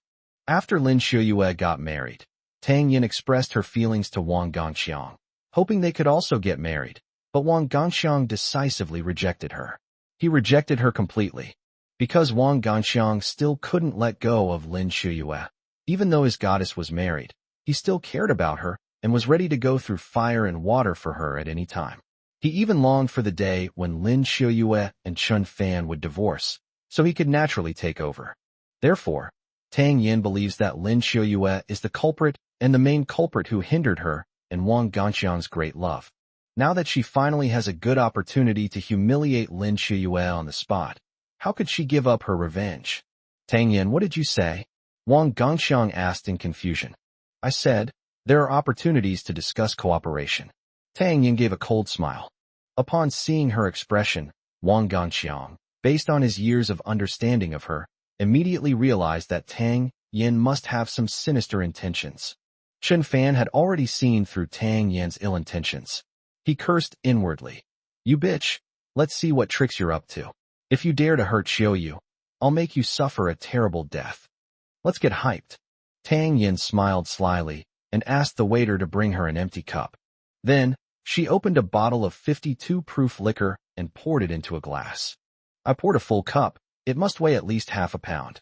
After Lin Qiuyue got married, Tang Yin expressed her feelings to Wang Gongxiang, hoping they could also get married, but Wang Gongxiang decisively rejected her. He rejected her completely, because Wang Gongxiang still couldn't let go of Lin Shuyue. Even though his goddess was married, he still cared about her and was ready to go through fire and water for her at any time. He even longed for the day when Lin Shuyue and Chun Fan would divorce, so he could naturally take over. Therefore, Tang Yin believes that Lin Shuyue is the culprit and the main culprit who hindered her and Wang Gongxiang's great love. Now that she finally has a good opportunity to humiliate Lin Shuyue on the spot, how could she give up her revenge? Tang Yin, what did you say? Wang Gongxiang asked in confusion. I said, there are opportunities to discuss cooperation. Tang Yin gave a cold smile. Upon seeing her expression, Wang Gongxiang, based on his years of understanding of her, immediately realized that Tang Yin must have some sinister intentions. Chun Fan had already seen through Tang Yin's ill intentions. He cursed inwardly. You bitch, let's see what tricks you're up to. If you dare to hurt Xiaoyu, I'll make you suffer a terrible death. Let's get hyped. Tang Yin smiled slyly and asked the waiter to bring her an empty cup. Then, she opened a bottle of 52 proof liquor and poured it into a glass. I poured a full cup. It must weigh at least half a pound.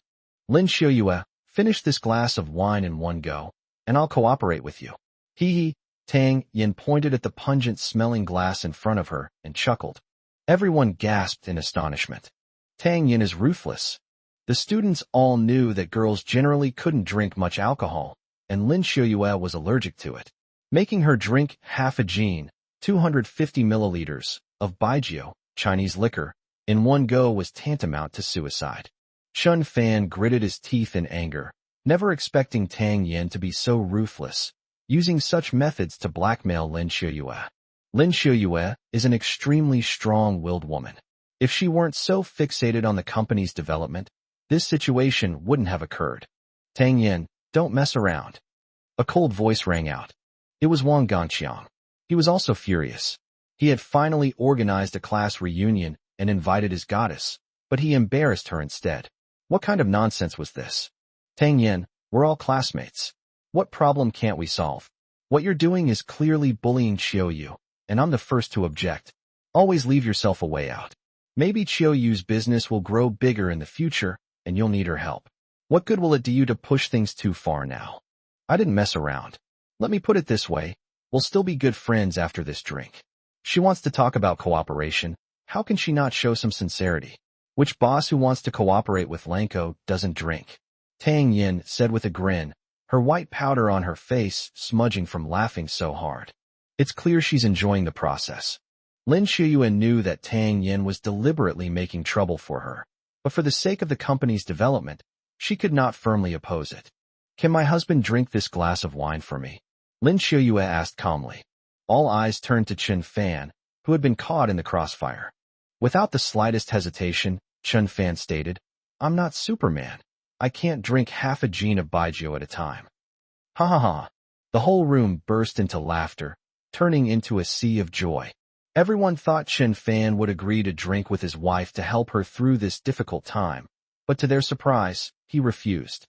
Lin Xiaoyu, finish this glass of wine in one go, and I'll cooperate with you. Hee hee. Tang Yin pointed at the pungent-smelling glass in front of her and chuckled. Everyone gasped in astonishment. Tang Yin is ruthless. The students all knew that girls generally couldn't drink much alcohol, and Lin Xiaoyu was allergic to it. Making her drink half a jin, 250 milliliters, of baijiu, Chinese liquor, in one go was tantamount to suicide. Chun Fan gritted his teeth in anger, never expecting Tang Yin to be so ruthless, using such methods to blackmail Lin Xiaoyu. Lin Xiaoyu is an extremely strong-willed woman. If she weren't so fixated on the company's development, this situation wouldn't have occurred. Tang Yin, don't mess around. A cold voice rang out. It was Wang Gongxiang. He was also furious. He had finally organized a class reunion and invited his goddess, but he embarrassed her instead. What kind of nonsense was this? Tang Yin, we're all classmates. What problem can't we solve? What you're doing is clearly bullying Xiaoyu, and I'm the first to object. Always leave yourself a way out. Maybe Xiaoyu's business will grow bigger in the future, and you'll need her help. What good will it do you to push things too far now? I didn't mess around. Let me put it this way, we'll still be good friends after this drink. She wants to talk about cooperation. How can she not show some sincerity? Which boss who wants to cooperate with Lanko doesn't drink? Tang Yin said with a grin, her white powder on her face smudging from laughing so hard. It's clear she's enjoying the process. Lin Xiaoyu knew that Tang Yin was deliberately making trouble for her, but for the sake of the company's development, she could not firmly oppose it. Can my husband drink this glass of wine for me? Lin Xiaoyu asked calmly. All eyes turned to Chun Fan, who had been caught in the crossfire. Without the slightest hesitation, Chun Fan stated, I'm not Superman. I can't drink half a jin of baijiu at a time. Ha ha ha. The whole room burst into laughter, turning into a sea of joy. Everyone thought Chun Fan would agree to drink with his wife to help her through this difficult time, but to their surprise, he refused.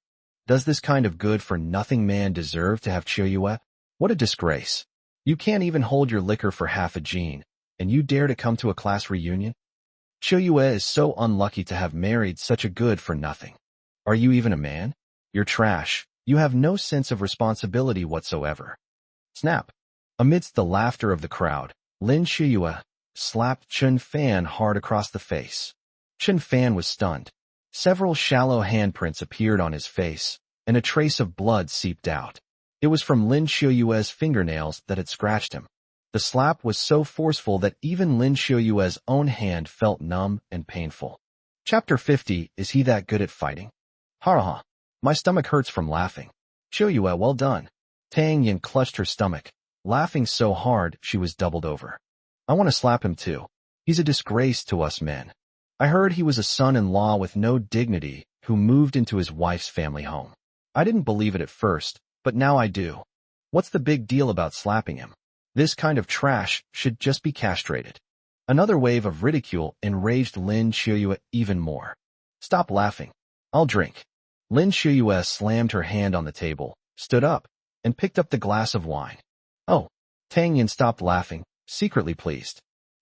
Does this kind of good-for-nothing man deserve to have Xiaoyu? What a disgrace. You can't even hold your liquor for half a jin, and you dare to come to a class reunion? Xiaoyu is so unlucky to have married such a good-for-nothing. Are you even a man? You're trash. You have no sense of responsibility whatsoever. Snap. Amidst the laughter of the crowd, Lin Xiaoyu slapped Chun Fan hard across the face. Chun Fan was stunned. Several shallow handprints appeared on his face, and a trace of blood seeped out. It was from Lin Xiaoyu's fingernails that had scratched him. The slap was so forceful that even Lin Xiaoyu's own hand felt numb and painful. Chapter 50, Is he that good at fighting? Ha ha. My stomach hurts from laughing. Xiaoyu, well done. Tang Yin clutched her stomach, laughing so hard she was doubled over. I want to slap him too. He's a disgrace to us men. I heard he was a son-in-law with no dignity who moved into his wife's family home. I didn't believe it at first, but now I do. What's the big deal about slapping him? This kind of trash should just be castrated. Another wave of ridicule enraged Lin Xiaoyu even more. Stop laughing. I'll drink. Lin Xiaoyu slammed her hand on the table, stood up, and picked up the glass of wine. Oh, Tang Yin stopped laughing, secretly pleased.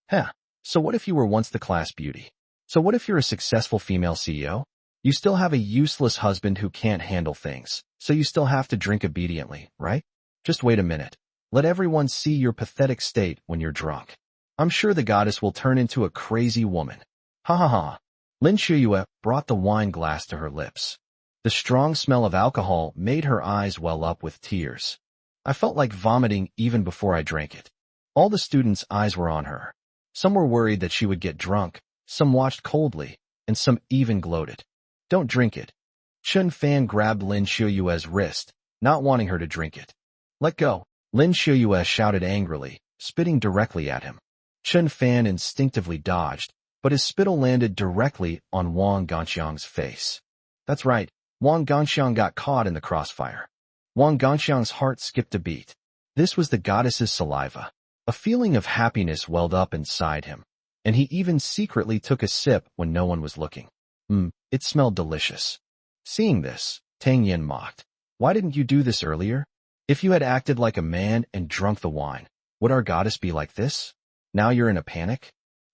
Heh, so what if you were once the class beauty? So what if you're a successful female CEO? You still have a useless husband who can't handle things, so you still have to drink obediently, right? Just wait a minute. Let everyone see your pathetic state when you're drunk. I'm sure the goddess will turn into a crazy woman. Ha ha ha. Lin Shuyue brought the wine glass to her lips. The strong smell of alcohol made her eyes well up with tears. I felt like vomiting even before I drank it. All the students' eyes were on her. Some were worried that she would get drunk, some watched coldly, and some even gloated. Don't drink it. Chun Fan grabbed Lin Shuyue's wrist, not wanting her to drink it. Let go. Lin Shuyue shouted angrily, spitting directly at him. Chun Fan instinctively dodged, but his spittle landed directly on Wang Ganxiang's face. That's right, Wang Ganxiang got caught in the crossfire. Wang Ganxiang's heart skipped a beat. This was the goddess's saliva. A feeling of happiness welled up inside him, and he even secretly took a sip when no one was looking. It smelled delicious. Seeing this, Tang Yin mocked. Why didn't you do this earlier? If you had acted like a man and drunk the wine, would our goddess be like this? Now you're in a panic?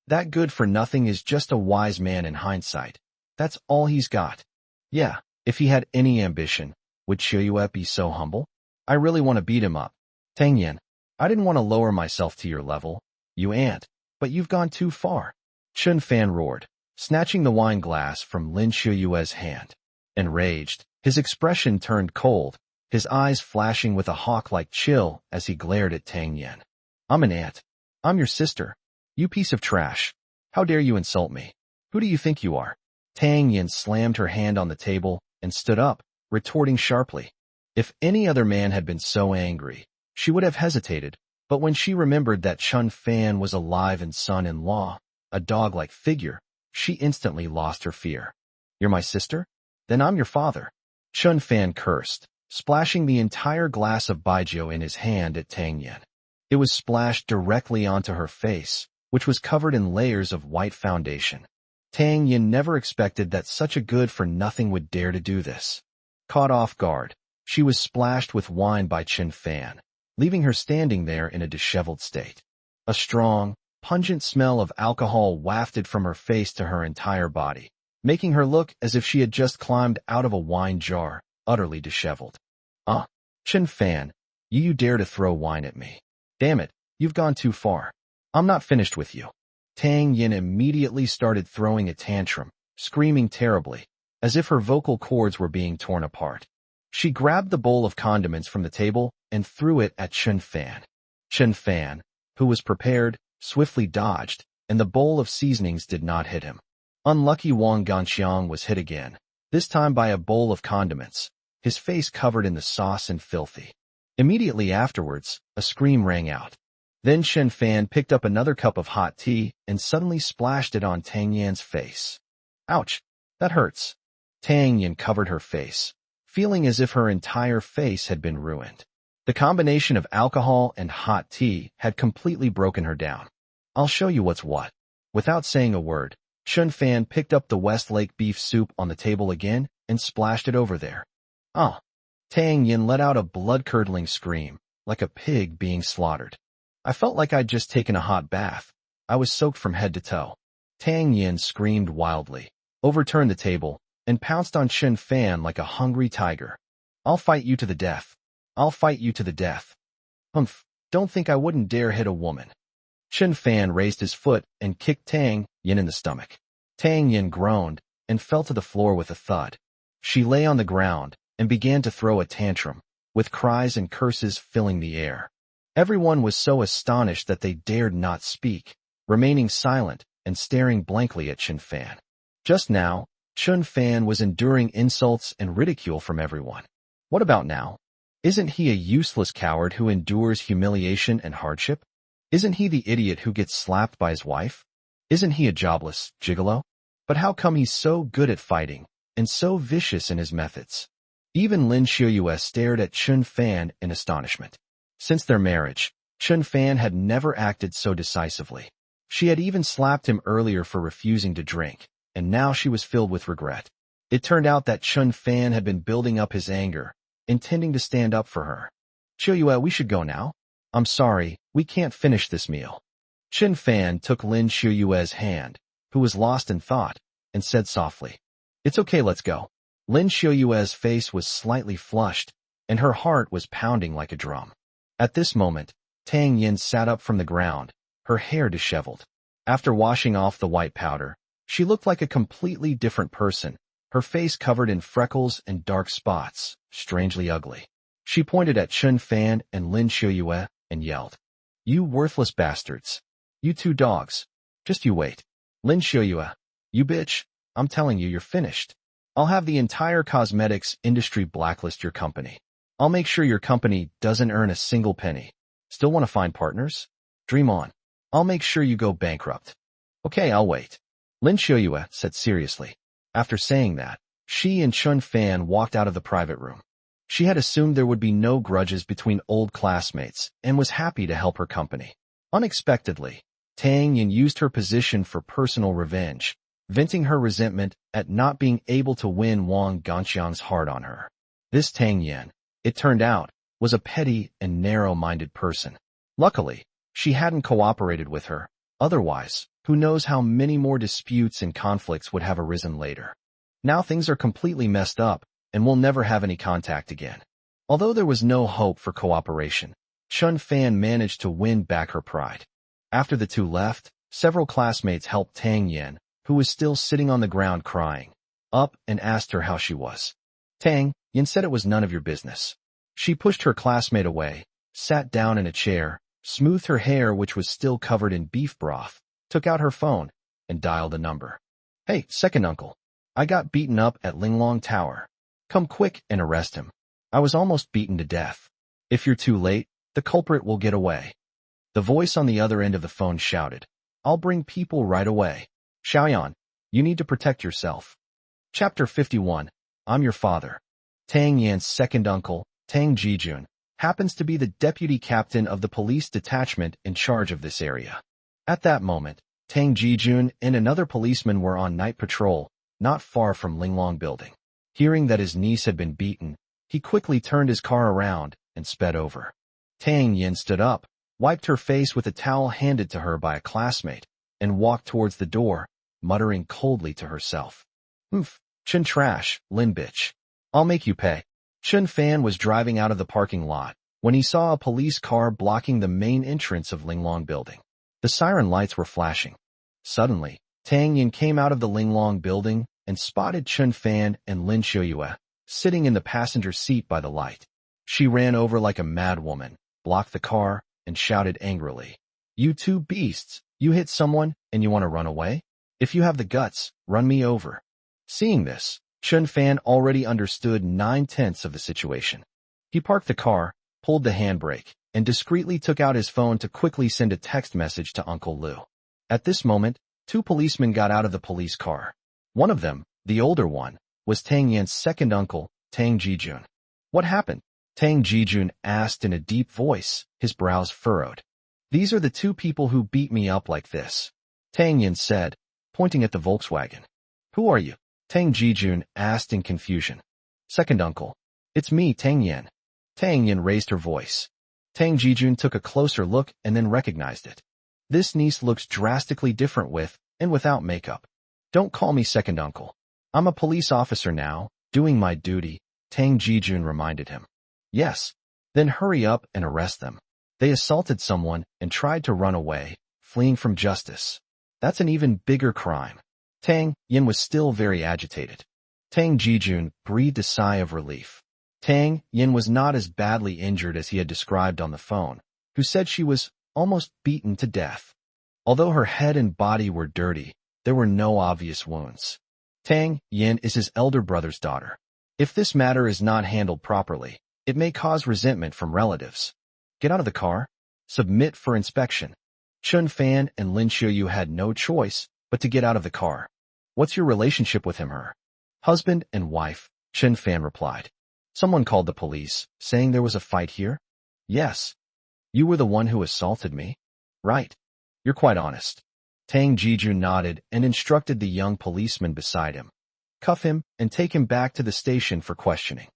That good-for-nothing is just a wise man in hindsight. That's all he's got. Yeah, if he had any ambition, would Shuyue be so humble? I really want to beat him up. Tang Yin, I didn't want to lower myself to your level, you aunt, but you've gone too far. Chun Fan roared, snatching the wine glass from Lin Shuyue's hand. Enraged, his expression turned cold, his eyes flashing with a hawk-like chill as he glared at Tang Yin. I'm an aunt. I'm your sister. You piece of trash. How dare you insult me? Who do you think you are? Tang Yin slammed her hand on the table and stood up, retorting sharply. If any other man had been so angry, she would have hesitated, but when she remembered that Chun Fan was alive and son-in-law, a dog-like figure, she instantly lost her fear. You're my sister? Then I'm your father. Chun Fan cursed, splashing the entire glass of baijiu in his hand at Tang Yin. It was splashed directly onto her face, which was covered in layers of white foundation. Tang Yin never expected that such a good-for-nothing would dare to do this. Caught off guard, she was splashed with wine by Chun Fan, leaving her standing there in a disheveled state. A strong, pungent smell of alcohol wafted from her face to her entire body, making her look as if she had just climbed out of a wine jar, utterly disheveled. Chun Fan, you dare to throw wine at me. Damn it, you've gone too far. I'm not finished with you. Tang Yin immediately started throwing a tantrum, screaming terribly, as if her vocal cords were being torn apart. She grabbed the bowl of condiments from the table and threw it at Chun Fan. Chun Fan, who was prepared, swiftly dodged, and the bowl of seasonings did not hit him. Unlucky Wang Ganxiang was hit again, this time by a bowl of condiments, his face covered in the sauce and filthy. Immediately afterwards, a scream rang out. Then Chun Fan picked up another cup of hot tea and suddenly splashed it on Tang Yin's face. Ouch, that hurts. Tang Yin covered her face, feeling as if her entire face had been ruined. The combination of alcohol and hot tea had completely broken her down. I'll show you what's what. Without saying a word, Chun Fan picked up the Westlake beef soup on the table again and splashed it over there. Tang Yin let out a blood-curdling scream, like a pig being slaughtered. I felt like I'd just taken a hot bath. I was soaked from head to toe. Tang Yin screamed wildly, overturned the table, and pounced on Chun Fan like a hungry tiger. I'll fight you to the death. I'll fight you to the death. Don't think I wouldn't dare hit a woman. Chun Fan raised his foot and kicked Tang Yin in the stomach. Tang Yin groaned and fell to the floor with a thud. She lay on the ground and began to throw a tantrum, with cries and curses filling the air. Everyone was so astonished that they dared not speak, remaining silent and staring blankly at Chun Fan. Just now, Chun Fan was enduring insults and ridicule from everyone. What about now? Isn't he a useless coward who endures humiliation and hardship? Isn't he the idiot who gets slapped by his wife? Isn't he a jobless gigolo? But how come he's so good at fighting and so vicious in his methods? Even Lin Shuyue stared at Chun Fan in astonishment. Since their marriage, Chun Fan had never acted so decisively. She had even slapped him earlier for refusing to drink, and now she was filled with regret. It turned out that Chun Fan had been building up his anger, intending to stand up for her. Xiuyue, we should go now. I'm sorry, we can't finish this meal. Chen Fan took Lin Xiuyue's hand, who was lost in thought, and said softly, "It's okay, let's go." Lin Xiuyue's face was slightly flushed, and her heart was pounding like a drum. At this moment, Tang Yin sat up from the ground, her hair disheveled. After washing off the white powder, she looked like a completely different person, her face covered in freckles and dark spots, strangely ugly. She pointed at Chen Fan and Lin Xiuyue and yelled, "You worthless bastards! You two dogs! Just you wait. Lin Xiuyue, you bitch, I'm telling you, you're finished. I'll have the entire cosmetics industry blacklist your company. I'll make sure your company doesn't earn a single penny. Still want to find partners? Dream on. I'll make sure you go bankrupt." "Okay, I'll wait," Lin Xiuyue said seriously. After saying that, she and Chun Fan walked out of the private room. She had assumed there would be no grudges between old classmates and was happy to help her company. Unexpectedly, Tang Yin used her position for personal revenge, venting her resentment at not being able to win Wang Ganxiang's heart on her. This Tang Yin, it turned out, was a petty and narrow-minded person. Luckily, she hadn't cooperated with her. Otherwise, who knows how many more disputes and conflicts would have arisen later. Now things are completely messed up, and we'll never have any contact again. Although there was no hope for cooperation, Chun Fan managed to win back her pride. After the two left, several classmates helped Tang Yin, who was still sitting on the ground crying, up and asked her how she was. Tang Yin said it was none of your business. She pushed her classmate away, sat down in a chair, smoothed her hair which was still covered in beef broth, took out her phone, and dialed a number. "Hey, second uncle. I got beaten up at Linglong Tower. Come quick and arrest him. I was almost beaten to death. If you're too late, the culprit will get away." The voice on the other end of the phone shouted, "I'll bring people right away. Xiaoyan, you need to protect yourself." Chapter 51, I'm Your Father. Tang Yan's second uncle, Tang Jijun, happens to be the deputy captain of the police detachment in charge of this area. At that moment, Tang Jijun and another policeman were on night patrol, not far from Linglong Building. Hearing that his niece had been beaten, he quickly turned his car around and sped over. Tang Yin stood up, wiped her face with a towel handed to her by a classmate, and walked towards the door, muttering coldly to herself, "Oof, Chun trash, Lin bitch. I'll make you pay." Chun Fan was driving out of the parking lot when he saw a police car blocking the main entrance of Linglong Building. The siren lights were flashing. Suddenly, Tang Yin came out of the Linglong Building and spotted Chun Fan and Lin Xiuyue sitting in the passenger seat by the light. She ran over like a mad woman, blocked the car, and shouted angrily, "You two beasts, you hit someone and you want to run away? If you have the guts, run me over." Seeing this, Chun Fan already understood 9/10 of the situation. He parked the car, pulled the handbrake, and discreetly took out his phone to quickly send a text message to Uncle Lu. At this moment, two policemen got out of the police car. One of them, the older one, was Tang Yan's second uncle, Tang Jijun. "What happened?" Tang Jijun asked in a deep voice, his brows furrowed. "These are the two people who beat me up like this," Tang Yin said, pointing at the Volkswagen. "Who are you?" Tang Jijun asked in confusion. "Second uncle. It's me, Tang Yin." Tang Yin raised her voice. Tang Jijun took a closer look and then recognized it. "This niece looks drastically different with and without makeup." "Don't call me second uncle. I'm a police officer now, doing my duty," Tang Jijun reminded him. "Yes. Then hurry up and arrest them. They assaulted someone and tried to run away, fleeing from justice. That's an even bigger crime." Tang Yin was still very agitated. Tang Jijun breathed a sigh of relief. Tang Yin was not as badly injured as he had described on the phone, who said she was almost beaten to death. Although her head and body were dirty, there were no obvious wounds. Tang Yin is his elder brother's daughter. If this matter is not handled properly, it may cause resentment from relatives. "Get out of the car. Submit for inspection." Chun Fan and Lin Xiuyu had no choice but to get out of the car. "What's your relationship with him, her?" "Husband and wife," Chun Fan replied. "Someone called the police, saying there was a fight here?" "Yes." "You were the one who assaulted me?" "Right. You're quite honest." Tang Jiju nodded and instructed the young policeman beside him. "Cuff him and take him back to the station for questioning."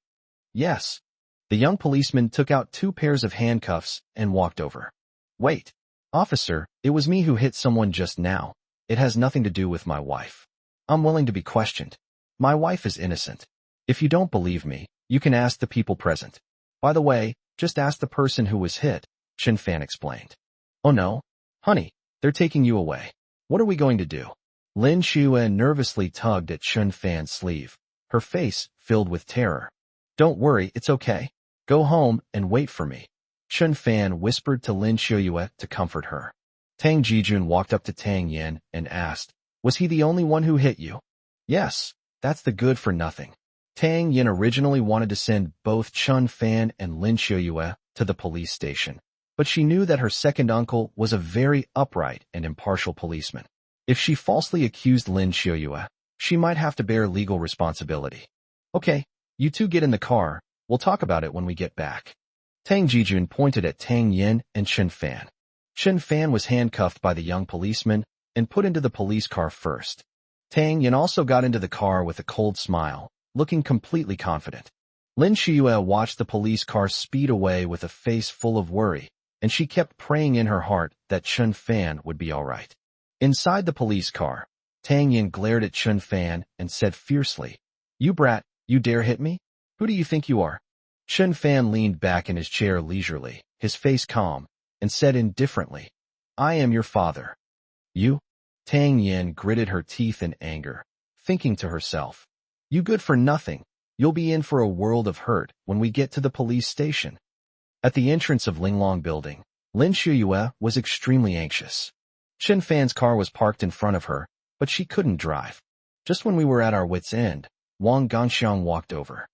"Yes." The young policeman took out 2 pairs of handcuffs and walked over. Wait. Officer, it was me who hit someone just now. It has nothing to do with my wife. I'm willing to be questioned. My wife is innocent. If you don't believe me, you can ask the people present. By the way, just ask the person who was hit, Chen Fan explained. Oh no? Honey, they're taking you away. What are we going to do? Lin Shuyue nervously tugged at Chen Fan's sleeve, her face filled with terror. Don't worry, it's okay. Go home and wait for me. Chen Fan whispered to Lin Shuyue to comfort her. Tang Jijun walked up to Tang Yin and asked, was he the only one who hit you? Yes, that's the good for nothing. Tang Yin originally wanted to send both Chen Fan and Lin Shuyue to the police station, but she knew that her second uncle was a very upright and impartial policeman. If she falsely accused Lin Shuyue, she might have to bear legal responsibility. Okay, you two get in the car. We'll talk about it when we get back. Tang Jijun pointed at Tang Yin and Chen Fan. Chen Fan was handcuffed by the young policeman and put into the police car first. Tang Yin also got into the car with a cold smile, looking completely confident. Lin Shuyue watched the police car speed away with a face full of worry, and she kept praying in her heart that Chen Fan would be all right. Inside the police car, Tang Yin glared at Chen Fan and said fiercely, "You brat, you dare hit me? Who do you think you are?" Chen Fan leaned back in his chair leisurely, his face calm, and said indifferently, "I am your father." "You?" Tang Yin gritted her teeth in anger, thinking to herself, "You good for nothing. You'll be in for a world of hurt when we get to the police station." At the entrance of Linglong Building, Lin Shuyue was extremely anxious. Chen Fan's car was parked in front of her, but she couldn't drive. Just when we were at our wits' end, Wang Gongxiang walked over.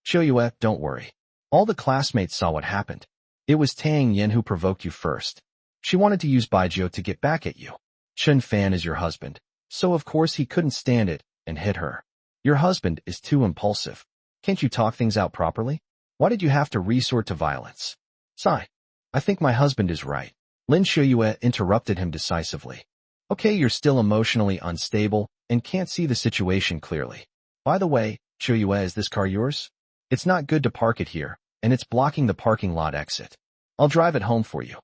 "Shuyue, don't worry. All the classmates saw what happened. It was Tang Yin who provoked you first. She wanted to use Baijiu to get back at you. Chen Fan is your husband, so of course he couldn't stand it and hit her. Your husband is too impulsive. Can't you talk things out properly? Why did you have to resort to violence?" "Sigh. I think my husband is right." Lin Shuyue interrupted him decisively. "Okay, you're still emotionally unstable and can't see the situation clearly. By the way, Shuyue, is this car yours? It's not good to park it here, and it's blocking the parking lot exit. I'll drive it home for you."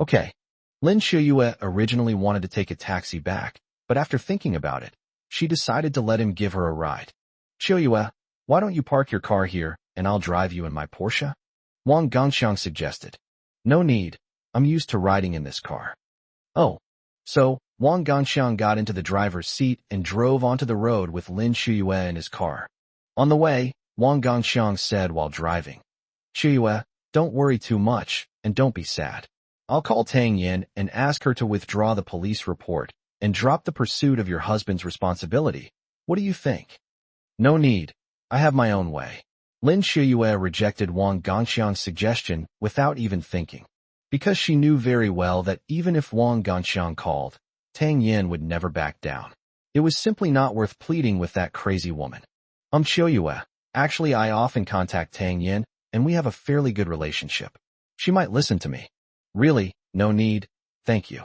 "Okay." Lin Shuyue originally wanted to take a taxi back, but after thinking about it, she decided to let him give her a ride. "Shuyue, why don't you park your car here, and I'll drive you in my Porsche?" Wang Gongxiang suggested. "No need. I'm used to riding in this car." "Oh." So, Wang Gongxiang got into the driver's seat and drove onto the road with Lin Shuyue in his car. On the way, Wang Gongxiang said while driving, "Shuyue, don't worry too much, and don't be sad. I'll call Tang Yin and ask her to withdraw the police report and drop the pursuit of your husband's responsibility. What do you think?" "No need. I have my own way." Lin Shuyue rejected Wang Gongxiang's suggestion without even thinking, because she knew very well that even if Wang Gongxiang called, Tang Yin would never back down. It was simply not worth pleading with that crazy woman. Shuyue, actually I often contact Tang Yin, and we have a fairly good relationship. She might listen to me." "Really, no need, thank you.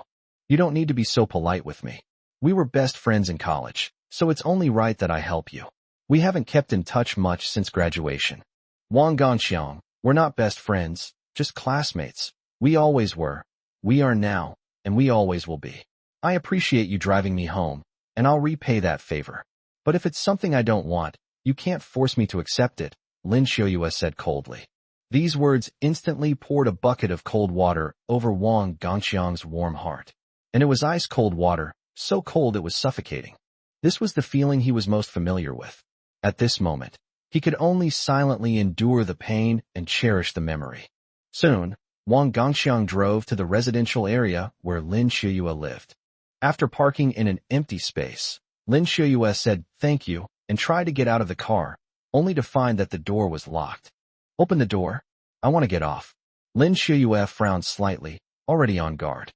You don't need to be so polite with me. We were best friends in college, so it's only right that I help you. We haven't kept in touch much since graduation." "Wang Gongxiang, we're not best friends, just classmates. We always were, we are now, and we always will be. I appreciate you driving me home, and I'll repay that favor. But if it's something I don't want, you can't force me to accept it," Lin Shuyue said coldly. These words instantly poured a bucket of cold water over Wang Gongxiang's warm heart. And it was ice-cold water, so cold it was suffocating. This was the feeling he was most familiar with. At this moment, he could only silently endure the pain and cherish the memory. Soon, Wang Gongxiang drove to the residential area where Lin Shuyue lived. After parking in an empty space, Lin Shuyue said thank you and tried to get out of the car, only to find that the door was locked. "Open the door. I want to get off." Lin Shuyue frowned slightly, already on guard.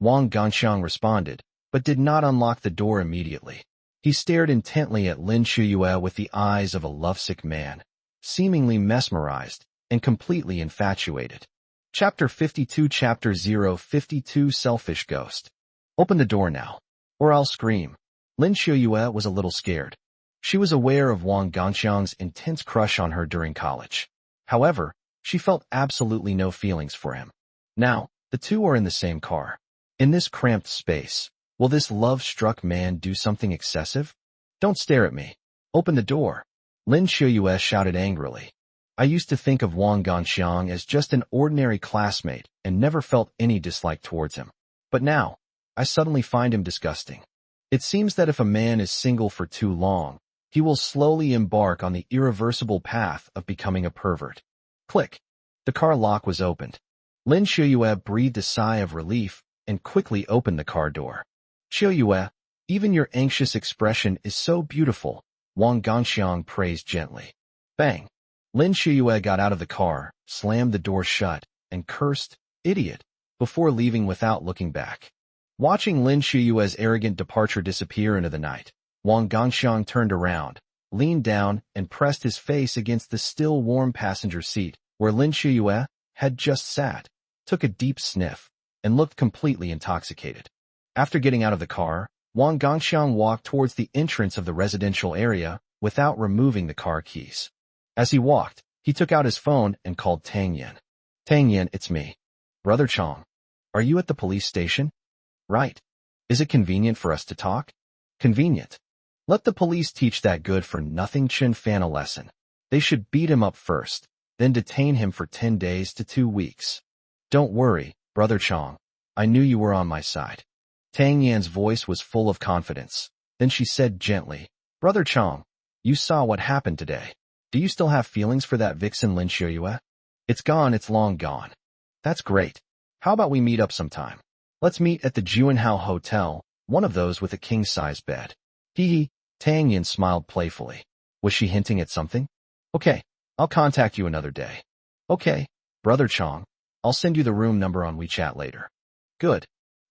Wang Gongxiang responded, but did not unlock the door immediately. He stared intently at Lin Shuyue with the eyes of a lovesick man, seemingly mesmerized and completely infatuated. Chapter 52 Chapter 052 Selfish Ghost. "Open the door now, or I'll scream." Lin Shuyue was a little scared. She was aware of Wang Gongxiang's intense crush on her during college. However, she felt absolutely no feelings for him. Now, the two are in the same car. In this cramped space, will this love-struck man do something excessive? Don't stare at me. Open the door. Lin Xiuyue shouted angrily. I used to think of Wang Ganxiang as just an ordinary classmate and never felt any dislike towards him. But now, I suddenly find him disgusting. It seems that if a man is single for too long, he will slowly embark on the irreversible path of becoming a pervert. Click. The car lock was opened. Lin Xiuyue breathed a sigh of relief and quickly opened the car door. Xiuyue, even your anxious expression is so beautiful, Wang Ganxiang praised gently. Bang. Lin Xiuyue got out of the car, slammed the door shut, and cursed, idiot, before leaving without looking back. Watching Lin Xiuyue's arrogant departure disappear into the night, Wang Ganxiang turned around, leaned down, and pressed his face against the still warm passenger seat, where Lin Xiuyue had just sat, took a deep sniff, and looked completely intoxicated. After getting out of the car, Wang Ganxiang walked towards the entrance of the residential area without removing the car keys. As he walked, he took out his phone and called Tang Yan. Tang Yan, it's me. Brother Chong. Are you at the police station? Right. Is it convenient for us to talk? Convenient. Let the police teach that good-for-nothing Chen Fan a lesson. They should beat him up first, then detain him for 10 days to 2 weeks. Don't worry, Brother Chong. I knew you were on my side. Tang Yan's voice was full of confidence. Then she said gently, Brother Chong, you saw what happened today. Do you still have feelings for that vixen Lin Xiuyue? It's gone, it's long gone. That's great. How about we meet up sometime? Let's meet at the Juanhao Hotel, one of those with a king-size bed. Hee hee, Tang Yan smiled playfully. Was she hinting at something? Okay, I'll contact you another day. Okay, Brother Chong, I'll send you the room number on WeChat later. Good.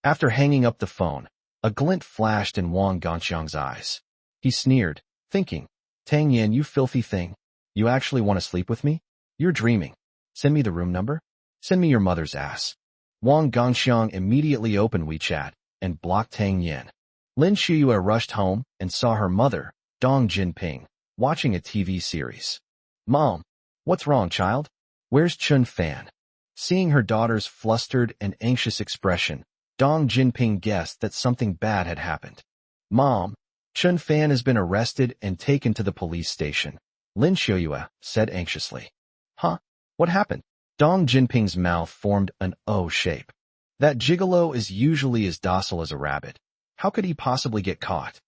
After hanging up the phone, a glint flashed in Wang Ganxiang's eyes. He sneered, thinking, Tang Yan, you filthy thing. You actually want to sleep with me? You're dreaming. Send me the room number? Send me your mother's ass. Wang Ganxiang immediately opened WeChat and blocked Tang Yan. Lin Xiuyue rushed home and saw her mother, Dong Jinping, watching a TV series. Mom, what's wrong, child? Where's Chen Fan? Seeing her daughter's flustered and anxious expression, Dong Jinping guessed that something bad had happened. Mom, Chen Fan has been arrested and taken to the police station, Lin Xiuyue said anxiously. Huh? What happened? Dong Jinping's mouth formed an O shape. That gigolo is usually as docile as a rabbit. How could he possibly get caught?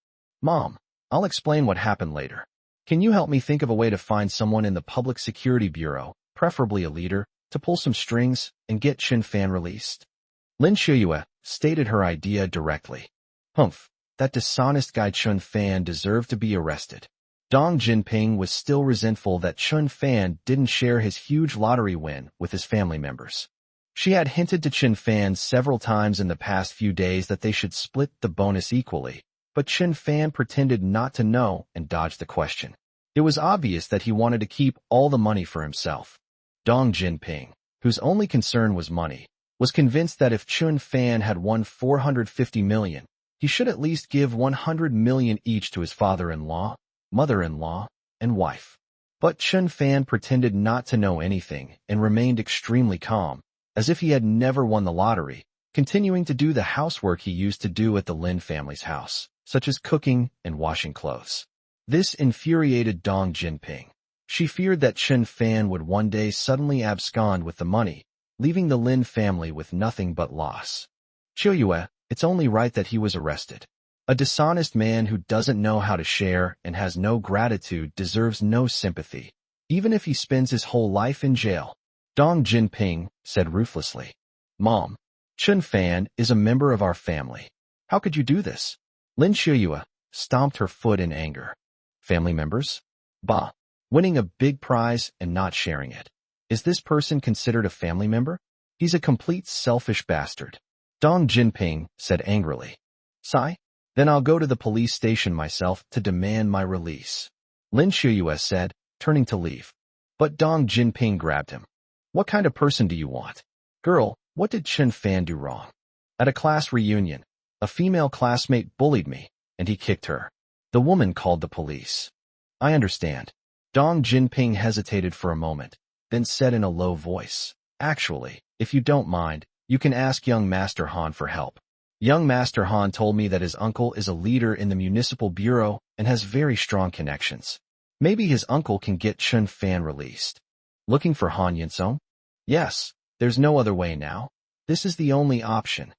Mom, I'll explain what happened later. Can you help me think of a way to find someone in the Public Security Bureau, preferably a leader, to pull some strings and get Chen Fan released? Lin Xiuyue stated her idea directly. Humph, that dishonest guy Chen Fan deserved to be arrested. Dong Jinping was still resentful that Chen Fan didn't share his huge lottery win with his family members. She had hinted to Chen Fan several times in the past few days that they should split the bonus equally, but Chen Fan pretended not to know and dodged the question. It was obvious that he wanted to keep all the money for himself. Dong Jinping, whose only concern was money, was convinced that if Chen Fan had won 450 million, he should at least give 100 million each to his father-in-law, mother-in-law, and wife. But Chen Fan pretended not to know anything and remained extremely calm, as if he had never won the lottery, continuing to do the housework he used to do at the Lin family's house, such as cooking and washing clothes. This infuriated Dong Jinping. She feared that Chen Fan would one day suddenly abscond with the money, leaving the Lin family with nothing but loss. Xiuyue, it's only right that he was arrested. A dishonest man who doesn't know how to share and has no gratitude deserves no sympathy, even if he spends his whole life in jail. Dong Jinping said ruthlessly. Mom, Chen Fan is a member of our family. How could you do this? Lin Xiuyue stomped her foot in anger. Family members? Bah, winning a big prize and not sharing it. Is this person considered a family member? He's a complete selfish bastard. Dong Jinping said angrily. Sigh? Then I'll go to the police station myself to demand my release. Lin Xiuyue said, turning to leave. But Dong Jinping grabbed him. What kind of person do you want? Girl, what did Chen Fan do wrong? At a class reunion, a female classmate bullied me, and he kicked her. The woman called the police. I understand. Dong Jinping hesitated for a moment, then said in a low voice, "Actually, if you don't mind, you can ask young Master Han for help. Young Master Han told me that his uncle is a leader in the municipal bureau and has very strong connections. Maybe his uncle can get Chun Fan released." "Looking for Han Yunsong?" "Yes, there's no other way now. This is the only option."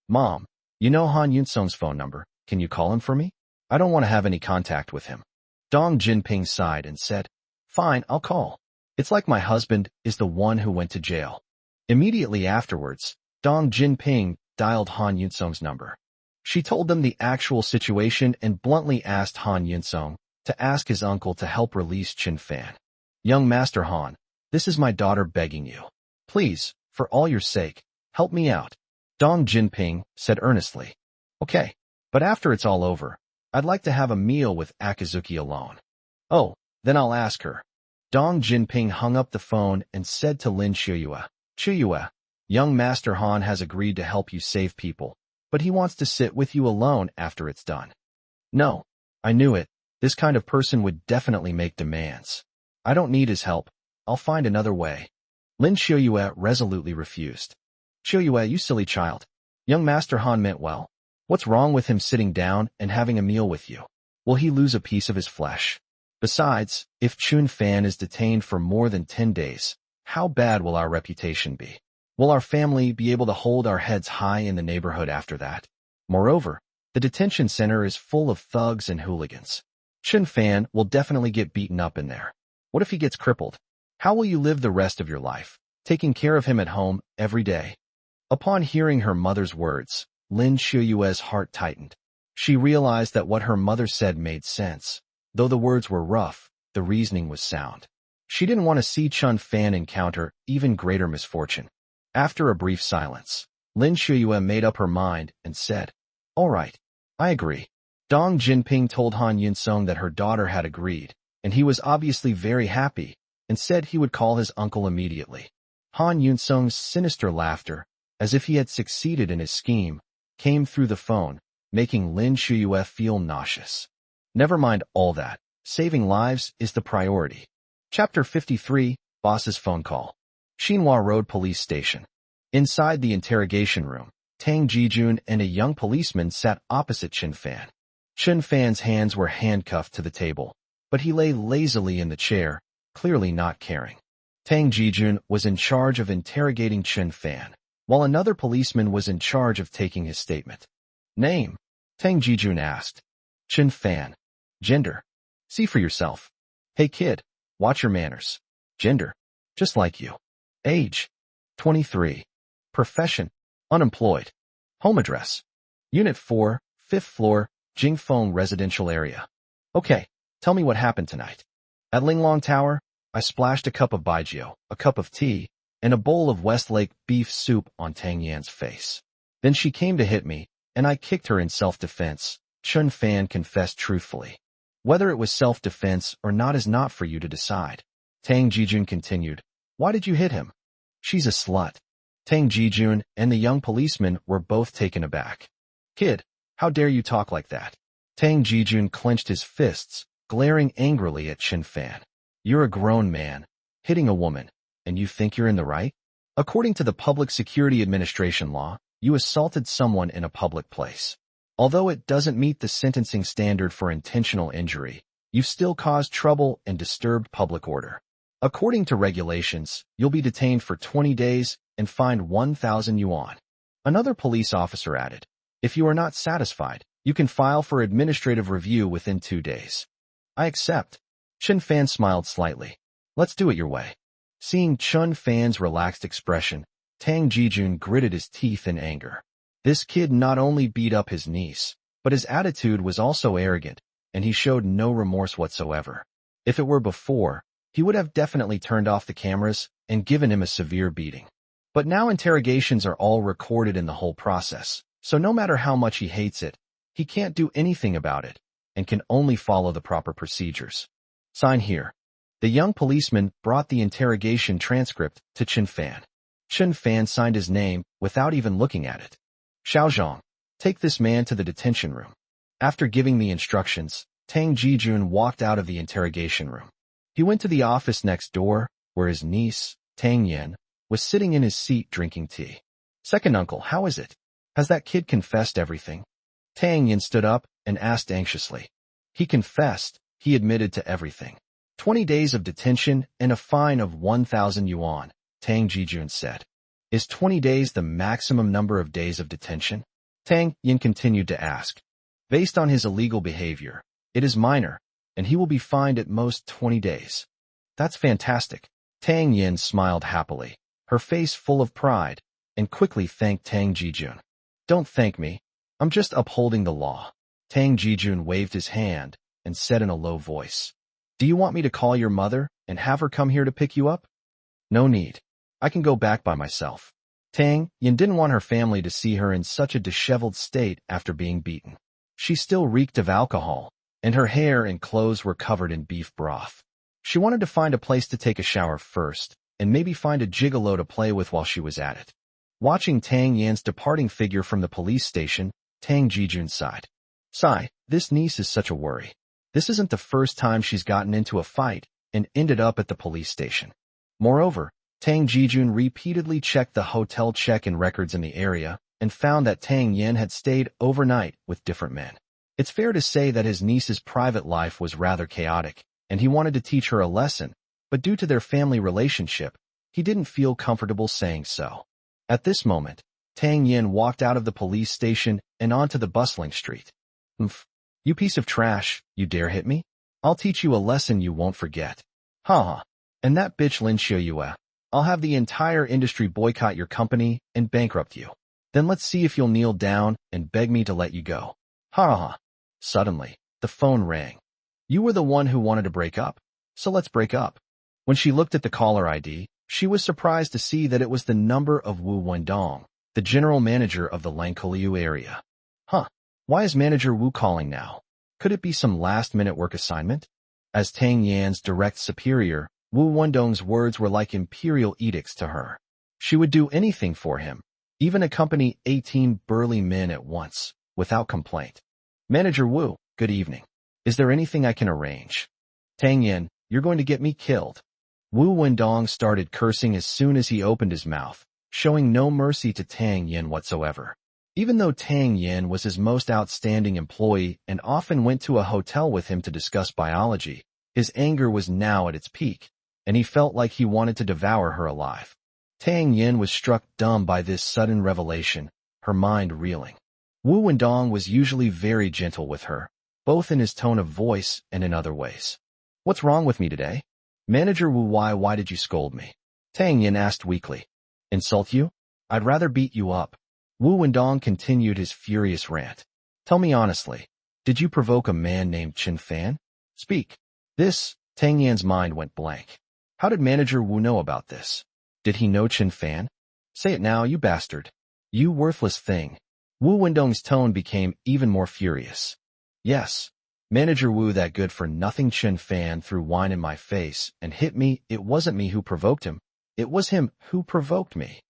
"Mom, you know Han Yunsong's phone number. Can you call him for me? I don't want to have any contact with him." Dong Jinping sighed and said, "Fine, I'll call. It's like my husband is the one who went to jail." Immediately afterwards, Dong Jinping dialed Han Yunsong's number. She told them the actual situation and bluntly asked Han Yunsong to ask his uncle to help release Chin Fan. "Young Master Han, this is my daughter begging you. Please, for all your sake, help me out," Dong Jinping said earnestly. "Okay, but after it's all over, I'd like to have a meal with Akazuki alone." "Oh, then I'll ask her." Dong Jinping hung up the phone and said to Lin Chuyue, "Chuyue, young Master Han has agreed to help you save people, but he wants to sit with you alone after it's done." "No, I knew it. This kind of person would definitely make demands. I don't need his help. I'll find another way." Lin Chuyue resolutely refused. "Chuyue, you silly child. Young Master Han meant well. What's wrong with him sitting down and having a meal with you? Will he lose a piece of his flesh? Besides, if Chun Fan is detained for more than 10 days, how bad will our reputation be? Will our family be able to hold our heads high in the neighborhood after that? Moreover, the detention center is full of thugs and hooligans. Chun Fan will definitely get beaten up in there. What if he gets crippled? How will you live the rest of your life, taking care of him at home every day?" Upon hearing her mother's words, Lin Chuyue's heart tightened. She realized that what her mother said made sense. Though the words were rough, the reasoning was sound. She didn't want to see Chun Fan encounter even greater misfortune. After a brief silence, Lin Chuyue made up her mind and said, "All right, I agree." Dong Jinping told Han Yunsong that her daughter had agreed, and he was obviously very happy, and said he would call his uncle immediately. Han Yunsong's sinister laughter, as if he had succeeded in his scheme, came through the phone, making Lin Chuyue feel nauseous. Never mind all that. Saving lives is the priority. Chapter 53, Boss's Phone Call. Xinhua Road Police Station. Inside the interrogation room, Tang Jijun and a young policeman sat opposite Chin Fan. Chin Fan's hands were handcuffed to the table, but he lay lazily in the chair, clearly not caring. Tang Jijun was in charge of interrogating Chin Fan, while another policeman was in charge of taking his statement. "Name?" Tang Jijun asked. "Chin Fan." "Gender?" "See for yourself." "Hey kid, watch your manners." "Gender?" "Just like you." "Age?" 23. "Profession?" "Unemployed." "Home address?" "Unit 4, 5th floor, Jingfeng Residential Area." "Okay, tell me what happened tonight." "At Linglong Tower, I splashed a cup of baijiu, a cup of tea, and a bowl of Westlake beef soup on Tang Yan's face. Then she came to hit me, and I kicked her in self-defense," Chun Fan confessed truthfully. "Whether it was self-defense or not is not for you to decide." Tang Jijun continued, "Why did you hit him?" "She's a slut." Tang Jijun and the young policeman were both taken aback. "Kid, how dare you talk like that?" Tang Jijun clenched his fists, glaring angrily at Chin Fan. "You're a grown man, hitting a woman, and you think you're in the right? According to the Public Security Administration law, you assaulted someone in a public place. Although it doesn't meet the sentencing standard for intentional injury, you've still caused trouble and disturbed public order. According to regulations, you'll be detained for 20 days and fined 1,000 yuan. Another police officer added, "If you are not satisfied, you can file for administrative review within 2 days." "I accept." Chun Fan smiled slightly. "Let's do it your way." Seeing Chun Fan's relaxed expression, Tang Jijun gritted his teeth in anger. This kid not only beat up his niece, but his attitude was also arrogant, and he showed no remorse whatsoever. If it were before, he would have definitely turned off the cameras and given him a severe beating. But now interrogations are all recorded in the whole process, so no matter how much he hates it, he can't do anything about it, and can only follow the proper procedures. "Sign here." The young policeman brought the interrogation transcript to Chin Fan. Chin Fan signed his name without even looking at it. "Xiaozhong, take this man to the detention room." After giving the instructions, Tang Jijun walked out of the interrogation room. He went to the office next door, where his niece, Tang Yin, was sitting in his seat drinking tea. "Second uncle, how is it? Has that kid confessed everything?" Tang Yin stood up and asked anxiously. "He confessed," he admitted to everything. 20 days of detention and a fine of 1,000 yuan, Tang Jijun said. "Is 20 days the maximum number of days of detention?" Tang Yin continued to ask. "Based on his illegal behavior, it is minor, and he will be fined at most 20 days. "That's fantastic." Tang Yin smiled happily, her face full of pride, and quickly thanked Tang Jijun. "Don't thank me. I'm just upholding the law." Tang Jijun waved his hand and said in a low voice, "Do you want me to call your mother and have her come here to pick you up?" "No need. I can go back by myself." Tang Yin didn't want her family to see her in such a disheveled state after being beaten. She still reeked of alcohol, and her hair and clothes were covered in beef broth. She wanted to find a place to take a shower first, and maybe find a gigolo to play with while she was at it. Watching Tang Yan's departing figure from the police station, Tang Jijun sighed. "Sigh, this niece is such a worry. This isn't the first time she's gotten into a fight and ended up at the police station." Moreover, Tang Jijun repeatedly checked the hotel check-in records in the area and found that Tang Yin had stayed overnight with different men. It's fair to say that his niece's private life was rather chaotic, and he wanted to teach her a lesson, but due to their family relationship, he didn't feel comfortable saying so. At this moment, Tang Yin walked out of the police station and onto the bustling street. "Oomph, you piece of trash, you dare hit me? I'll teach you a lesson you won't forget. Ha ha. And that bitch Lin Xiaoyue, I'll have the entire industry boycott your company and bankrupt you. Then let's see if you'll kneel down and beg me to let you go. Ha ha." Suddenly, the phone rang. "You were the one who wanted to break up, so let's break up." When she looked at the caller ID, she was surprised to see that it was the number of Wu Wendong, the general manager of the Langkoliu area. Huh, why is Manager Wu calling now? Could it be some last-minute work assignment? As Tang Yan's direct superior, Wu Wendong's words were like imperial edicts to her. She would do anything for him, even accompany 18 burly men at once, without complaint. "Manager Wu, good evening. Is there anything I can arrange?" "Tang Yin, you're going to get me killed." Wu Wendong started cursing as soon as he opened his mouth, showing no mercy to Tang Yin whatsoever. Even though Tang Yin was his most outstanding employee and often went to a hotel with him to discuss biology, his anger was now at its peak, and he felt like he wanted to devour her alive. Tang Yin was struck dumb by this sudden revelation, her mind reeling. Wu Wendong was usually very gentle with her, both in his tone of voice and in other ways. "What's wrong with me today?" "Manager Wu, why did you scold me?" Tang Yin asked weakly. "Insult you? I'd rather beat you up." Wu Wendong continued his furious rant. "Tell me honestly, did you provoke a man named Chen Fan? Speak." Tang Yan's mind went blank. How did Manager Wu know about this? Did he know Chen Fan? "Say it now, you bastard. You worthless thing." Wu Wendong's tone became even more furious. "Yes, Manager Wu, that good-for-nothing Chen Fan threw wine in my face and hit me. It wasn't me who provoked him. It was him who provoked me."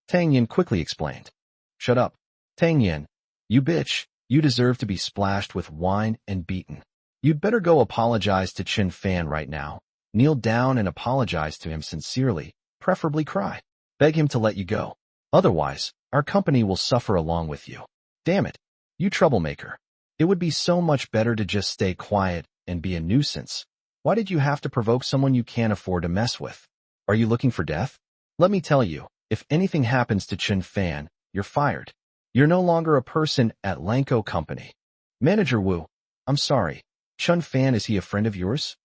Tang Yin quickly explained. "Shut up. Tang Yin, you bitch, you deserve to be splashed with wine and beaten. You'd better go apologize to Chen Fan right now. Kneel down and apologize to him sincerely, preferably cry. Beg him to let you go. Otherwise, our company will suffer along with you. Damn it, you troublemaker. It would be so much better to just stay quiet and be a nuisance. Why did you have to provoke someone you can't afford to mess with? Are you looking for death? Let me tell you, if anything happens to Chen Fan, you're fired. You're no longer a person at Lanko Company." "Manager Wu, I'm sorry. Chen Fan, is he a friend of yours?"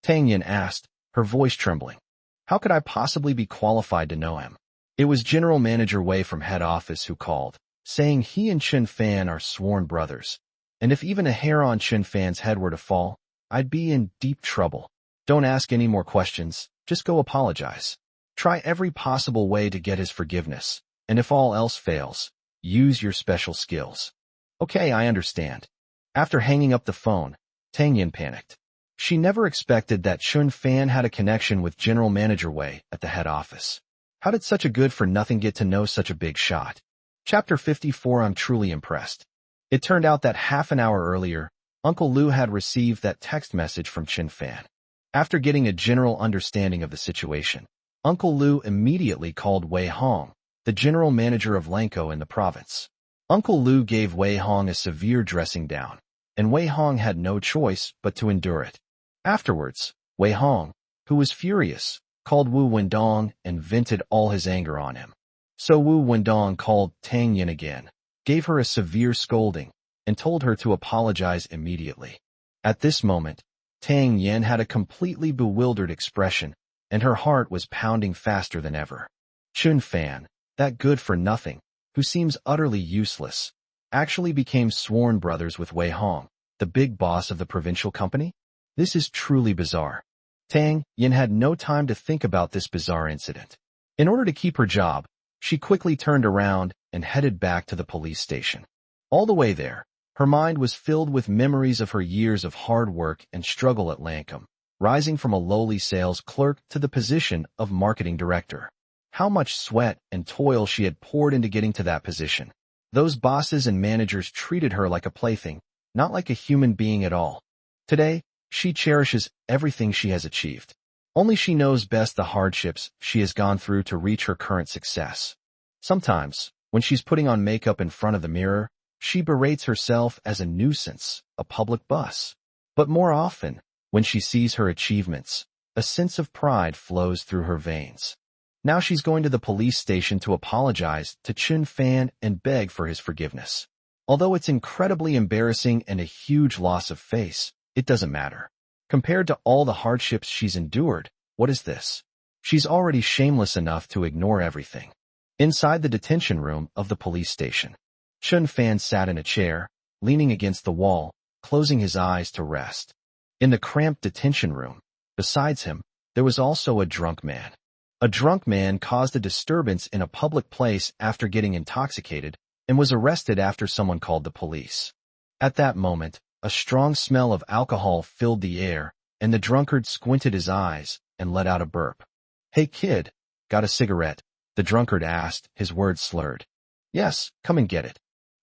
Tang Yin asked, her voice trembling. "How could I possibly be qualified to know him?" It was General Manager Wei from head office who called, saying he and Chen Fan are sworn brothers. And if even a hair on Chen Fan's head were to fall, I'd be in deep trouble. Don't ask any more questions, just go apologize. Try every possible way to get his forgiveness, and if all else fails, use your special skills. "Okay, I understand." After hanging up the phone, Tang Yin panicked. She never expected that Chen Fan had a connection with General Manager Wei at the head office. How did such a good-for-nothing get to know such a big shot? Chapter 54. I'm truly impressed. It turned out that half an hour earlier, Uncle Lu had received that text message from Chen Fan. After getting a general understanding of the situation, Uncle Lu immediately called Wei Hong, the general manager of Lanko in the province. Uncle Lu gave Wei Hong a severe dressing down, and Wei Hong had no choice but to endure it. Afterwards, Wei Hong, who was furious, called Wu Wendong and vented all his anger on him. So Wu Wendong called Tang Yin again, gave her a severe scolding, and told her to apologize immediately. At this moment, Tang Yin had a completely bewildered expression, and her heart was pounding faster than ever. Chun Fan, that good-for-nothing, who seems utterly useless, actually became sworn brothers with Wei Hong, the big boss of the provincial company? This is truly bizarre. Tang Yin had no time to think about this bizarre incident. In order to keep her job, she quickly turned around and headed back to the police station. All the way there, her mind was filled with memories of her years of hard work and struggle at Lankum, rising from a lowly sales clerk to the position of marketing director. How much sweat and toil she had poured into getting to that position. Those bosses and managers treated her like a plaything, not like a human being at all. Today, she cherishes everything she has achieved. Only she knows best the hardships she has gone through to reach her current success. Sometimes, when she's putting on makeup in front of the mirror, she berates herself as a nuisance, a public bus. But more often, when she sees her achievements, a sense of pride flows through her veins. Now she's going to the police station to apologize to Chun Fan and beg for his forgiveness. Although it's incredibly embarrassing and a huge loss of face, it doesn't matter. Compared to all the hardships she's endured, what is this? She's already shameless enough to ignore everything. Inside the detention room of the police station, Chun Fan sat in a chair, leaning against the wall, closing his eyes to rest. In the cramped detention room, besides him, there was also a drunk man. A drunk man caused a disturbance in a public place after getting intoxicated and was arrested after someone called the police. At that moment, a strong smell of alcohol filled the air, and the drunkard squinted his eyes and let out a burp. "Hey kid, got a cigarette?" the drunkard asked, his words slurred. "Yes, come and get it."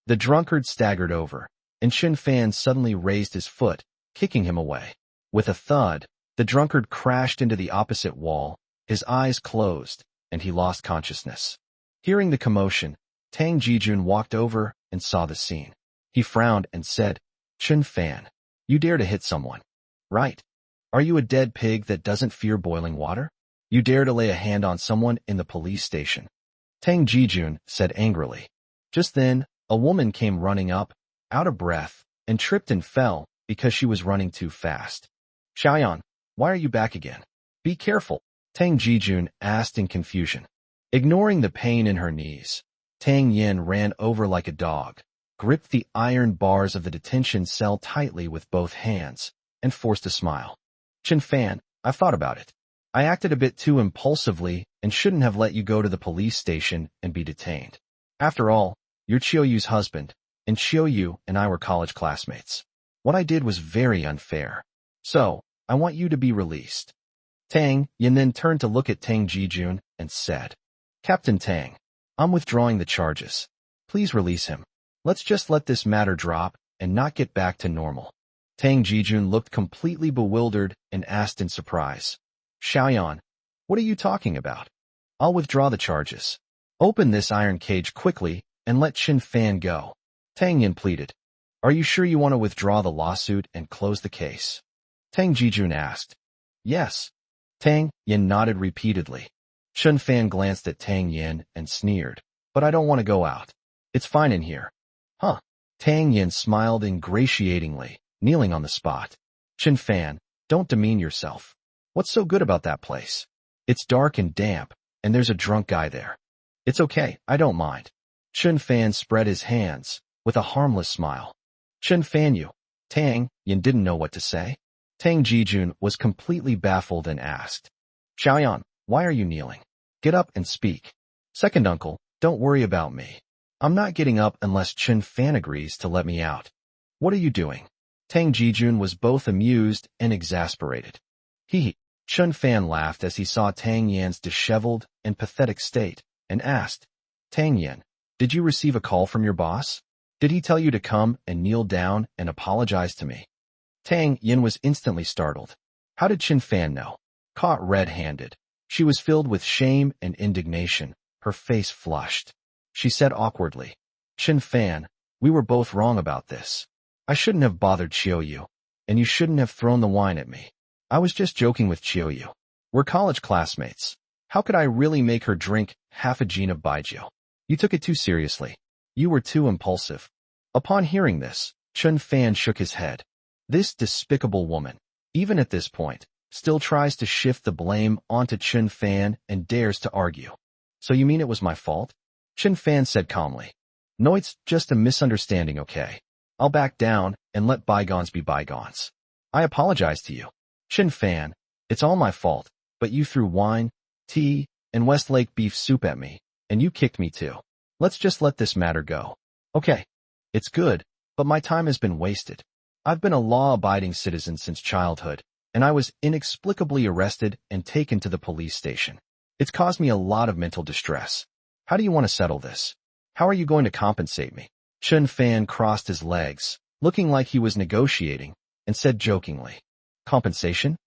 The drunkard staggered over, and Chun Fan suddenly raised his foot, kicking him away. With a thud, the drunkard crashed into the opposite wall, his eyes closed, and he lost consciousness. Hearing the commotion, Tang Jijun walked over and saw the scene. He frowned and said, "Chun Fan, you dare to hit someone, right? Are you a dead pig that doesn't fear boiling water? You dare to lay a hand on someone in the police station?" Tang Jijun said angrily. Just then, a woman came running up, out of breath, and tripped and fell because she was running too fast. "Xiaoyan, why are you back again? Be careful," Tang Jijun asked in confusion. Ignoring the pain in her knees, Tang Yin ran over like a dog, gripped the iron bars of the detention cell tightly with both hands, and forced a smile. "Chun Fan, I've thought about it. I acted a bit too impulsively and shouldn't have let you go to the police station and be detained. After all, you're Chiyoyu's husband, and Chiyoyu and I were college classmates. What I did was very unfair. So, I want you to be released." Tang Yin then turned to look at Tang Jijun and said, "Captain Tang, I'm withdrawing the charges. Please release him. Let's just let this matter drop and not get back to normal." Tang Jijun looked completely bewildered and asked in surprise, "Xiaoyan, what are you talking about? I'll withdraw the charges. Open this iron cage quickly and let Chun Fan go." Tang Yin pleaded, "Are you sure you want to withdraw the lawsuit and close the case?" Tang Jijun asked. "Yes." Tang Yin nodded repeatedly. Chun Fan glanced at Tang Yin and sneered, "But I don't want to go out. It's fine in here." "Huh." Tang Yin smiled ingratiatingly, kneeling on the spot. "Chun Fan, don't demean yourself. What's so good about that place? It's dark and damp, and there's a drunk guy there. It's okay, I don't mind." Chun Fan spread his hands, with a harmless smile. "Chun Fan you." Tang Yin didn't know what to say. Tang Jijun was completely baffled and asked, "Xiaoyan, why are you kneeling? Get up and speak." "Second uncle, don't worry about me. I'm not getting up unless Chun Fan agrees to let me out." "What are you doing?" Tang Jijun was both amused and exasperated. He. Chun Fan laughed as he saw Tang Yan's disheveled and pathetic state, and asked, "Tang Yan, did you receive a call from your boss? Did he tell you to come and kneel down and apologize to me?" Tang Yin was instantly startled. How did Chen Fan know? Caught red-handed. She was filled with shame and indignation, her face flushed. She said awkwardly, Chen Fan, we were both wrong about this. I shouldn't have bothered Chiou, and you shouldn't have thrown the wine at me. I was just joking with Chiou. We're college classmates. How could I really make her drink half a gin of baijiu? You took it too seriously. You were too impulsive. Upon hearing this, Chen Fan shook his head. This despicable woman, even at this point, still tries to shift the blame onto Chen Fan and dares to argue. So you mean it was my fault? Chen Fan said calmly. No, it's just a misunderstanding, okay? I'll back down and let bygones be bygones. I apologize to you. Chen Fan, it's all my fault, but you threw wine, tea, and Westlake beef soup at me, and you kicked me too. Let's just let this matter go. Okay. It's good, but my time has been wasted. I've been a law-abiding citizen since childhood, and I was inexplicably arrested and taken to the police station. It's caused me a lot of mental distress. How do you want to settle this? How are you going to compensate me? Chen Fan crossed his legs, looking like he was negotiating, and said jokingly, Compensation?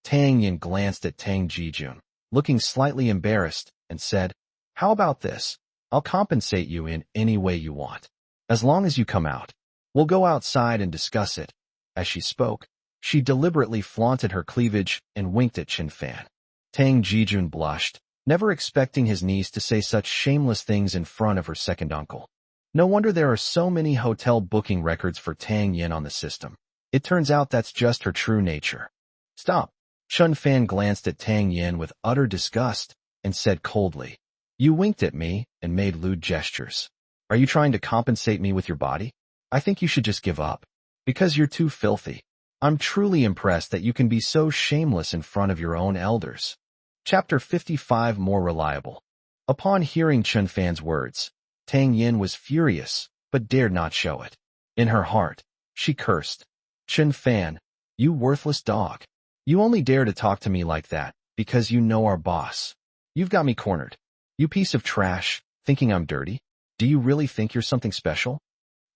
Tang Yin glanced at Tang Jijun, looking slightly embarrassed, and said, How about this? I'll compensate you in any way you want. As long as you come out. We'll go outside and discuss it. As she spoke, she deliberately flaunted her cleavage and winked at Chen Fan. Tang Jijun blushed, never expecting his niece to say such shameless things in front of her second uncle. No wonder there are so many hotel booking records for Tang Yin on the system. It turns out that's just her true nature. Stop. Chen Fan glanced at Tang Yin with utter disgust and said coldly, You winked at me and made lewd gestures. Are you trying to compensate me with your body? I think you should just give up. Because you're too filthy. I'm truly impressed that you can be so shameless in front of your own elders. Chapter 55 More Reliable. Upon hearing Chen Fan's words, Tang Yin was furious, but dared not show it. In her heart, she cursed. Chen Fan, you worthless dog. You only dare to talk to me like that because you know our boss. You've got me cornered. You piece of trash, thinking I'm dirty? Do you really think you're something special?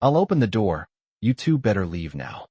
I'll open the door. You two better leave now.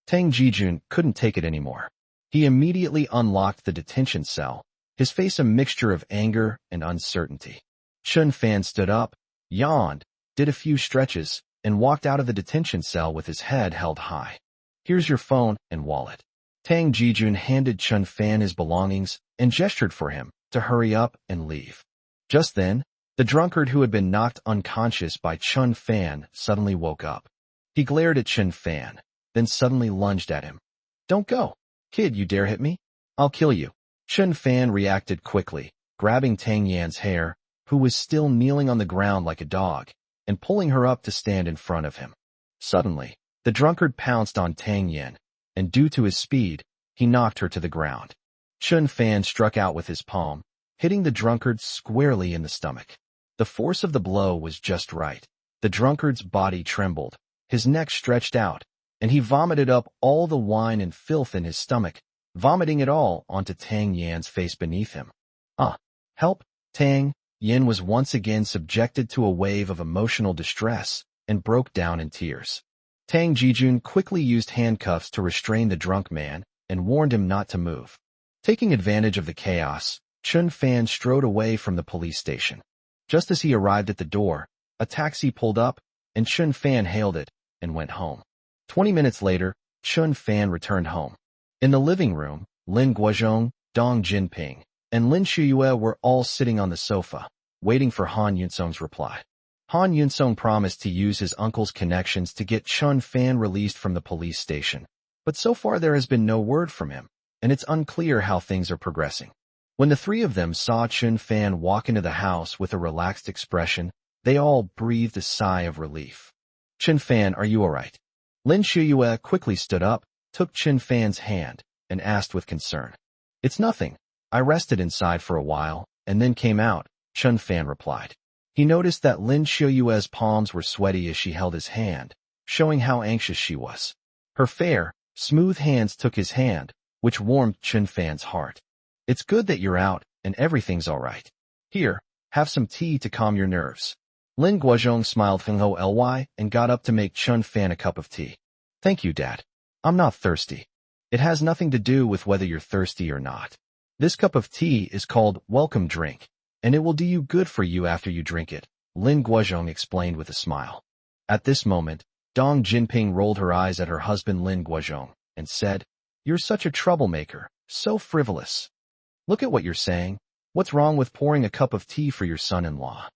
Tang Jijun couldn't take it anymore. He immediately unlocked the detention cell, his face a mixture of anger and uncertainty. Chen Fan stood up, yawned, did a few stretches, and walked out of the detention cell with his head held high. Here's your phone and wallet. Tang Jijun handed Chen Fan his belongings and gestured for him to hurry up and leave. Just then, the drunkard who had been knocked unconscious by Chen Fan suddenly woke up. He glared at Chen Fan, then suddenly lunged at him. Don't go. Kid, you dare hit me? I'll kill you. Chen Fan reacted quickly, grabbing Tang Yan's hair, who was still kneeling on the ground like a dog, and pulling her up to stand in front of him. Suddenly, the drunkard pounced on Tang Yan, and due to his speed, he knocked her to the ground. Chen Fan struck out with his palm, hitting the drunkard squarely in the stomach. The force of the blow was just right. The drunkard's body trembled, his neck stretched out, and he vomited up all the wine and filth in his stomach, vomiting it all onto Tang Yan's face beneath him. Help! Tang Yan was once again subjected to a wave of emotional distress and broke down in tears. Tang Jijun quickly used handcuffs to restrain the drunk man and warned him not to move. Taking advantage of the chaos, Chen Fan strode away from the police station. Just as he arrived at the door, a taxi pulled up, and Chen Fan hailed it and went home. 20 minutes later, Chen Fan returned home. In the living room, Lin Guozhong, Dong Jinping, and Lin Shuyue were all sitting on the sofa, waiting for Han Yunsong's reply. Han Yunsong promised to use his uncle's connections to get Chen Fan released from the police station, but so far there has been no word from him, and it's unclear how things are progressing. When the three of them saw Chen Fan walk into the house with a relaxed expression, they all breathed a sigh of relief. Chen Fan, are you all right? Lin Shuyue quickly stood up, took Chen Fan's hand, and asked with concern. It's nothing. I rested inside for a while, and then came out, Chen Fan replied. He noticed that Lin Shuyue's palms were sweaty as she held his hand, showing how anxious she was. Her fair, smooth hands took his hand, which warmed Chen Fan's heart. It's good that you're out, and everything's all right. Here, have some tea to calm your nerves. Lin Guozhong smiled ly and got up to make Chen Fan a cup of tea. Thank you, Dad. I'm not thirsty. It has nothing to do with whether you're thirsty or not. This cup of tea is called welcome drink, and it will do you good for you after you drink it, Lin Guozhong explained with a smile. At this moment, Dong Jinping rolled her eyes at her husband Lin Guozhong and said, "You're such a troublemaker, so frivolous. Look at what you're saying. What's wrong with pouring a cup of tea for your son-in-law?"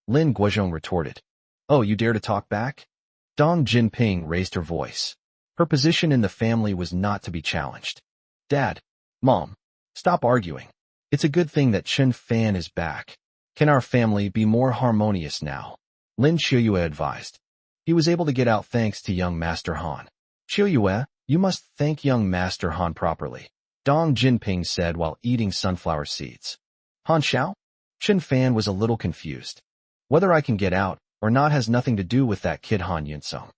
Lin Guozhong retorted, "Oh, you dare to talk back?" Dong Jinping raised her voice. Her position in the family was not to be challenged. "Dad, Mom, stop arguing. It's a good thing that Chen Fan is back. Can our family be more harmonious now?" Lin Qiuyue advised. He was able to get out thanks to young Master Han. "Qiuyue, you must thank young Master Han properly," Dong Jinping said while eating sunflower seeds. "Han Xiao?" Chen Fan was a little confused. "Whether I can get out or not has nothing to do with that kid Han Yunsong."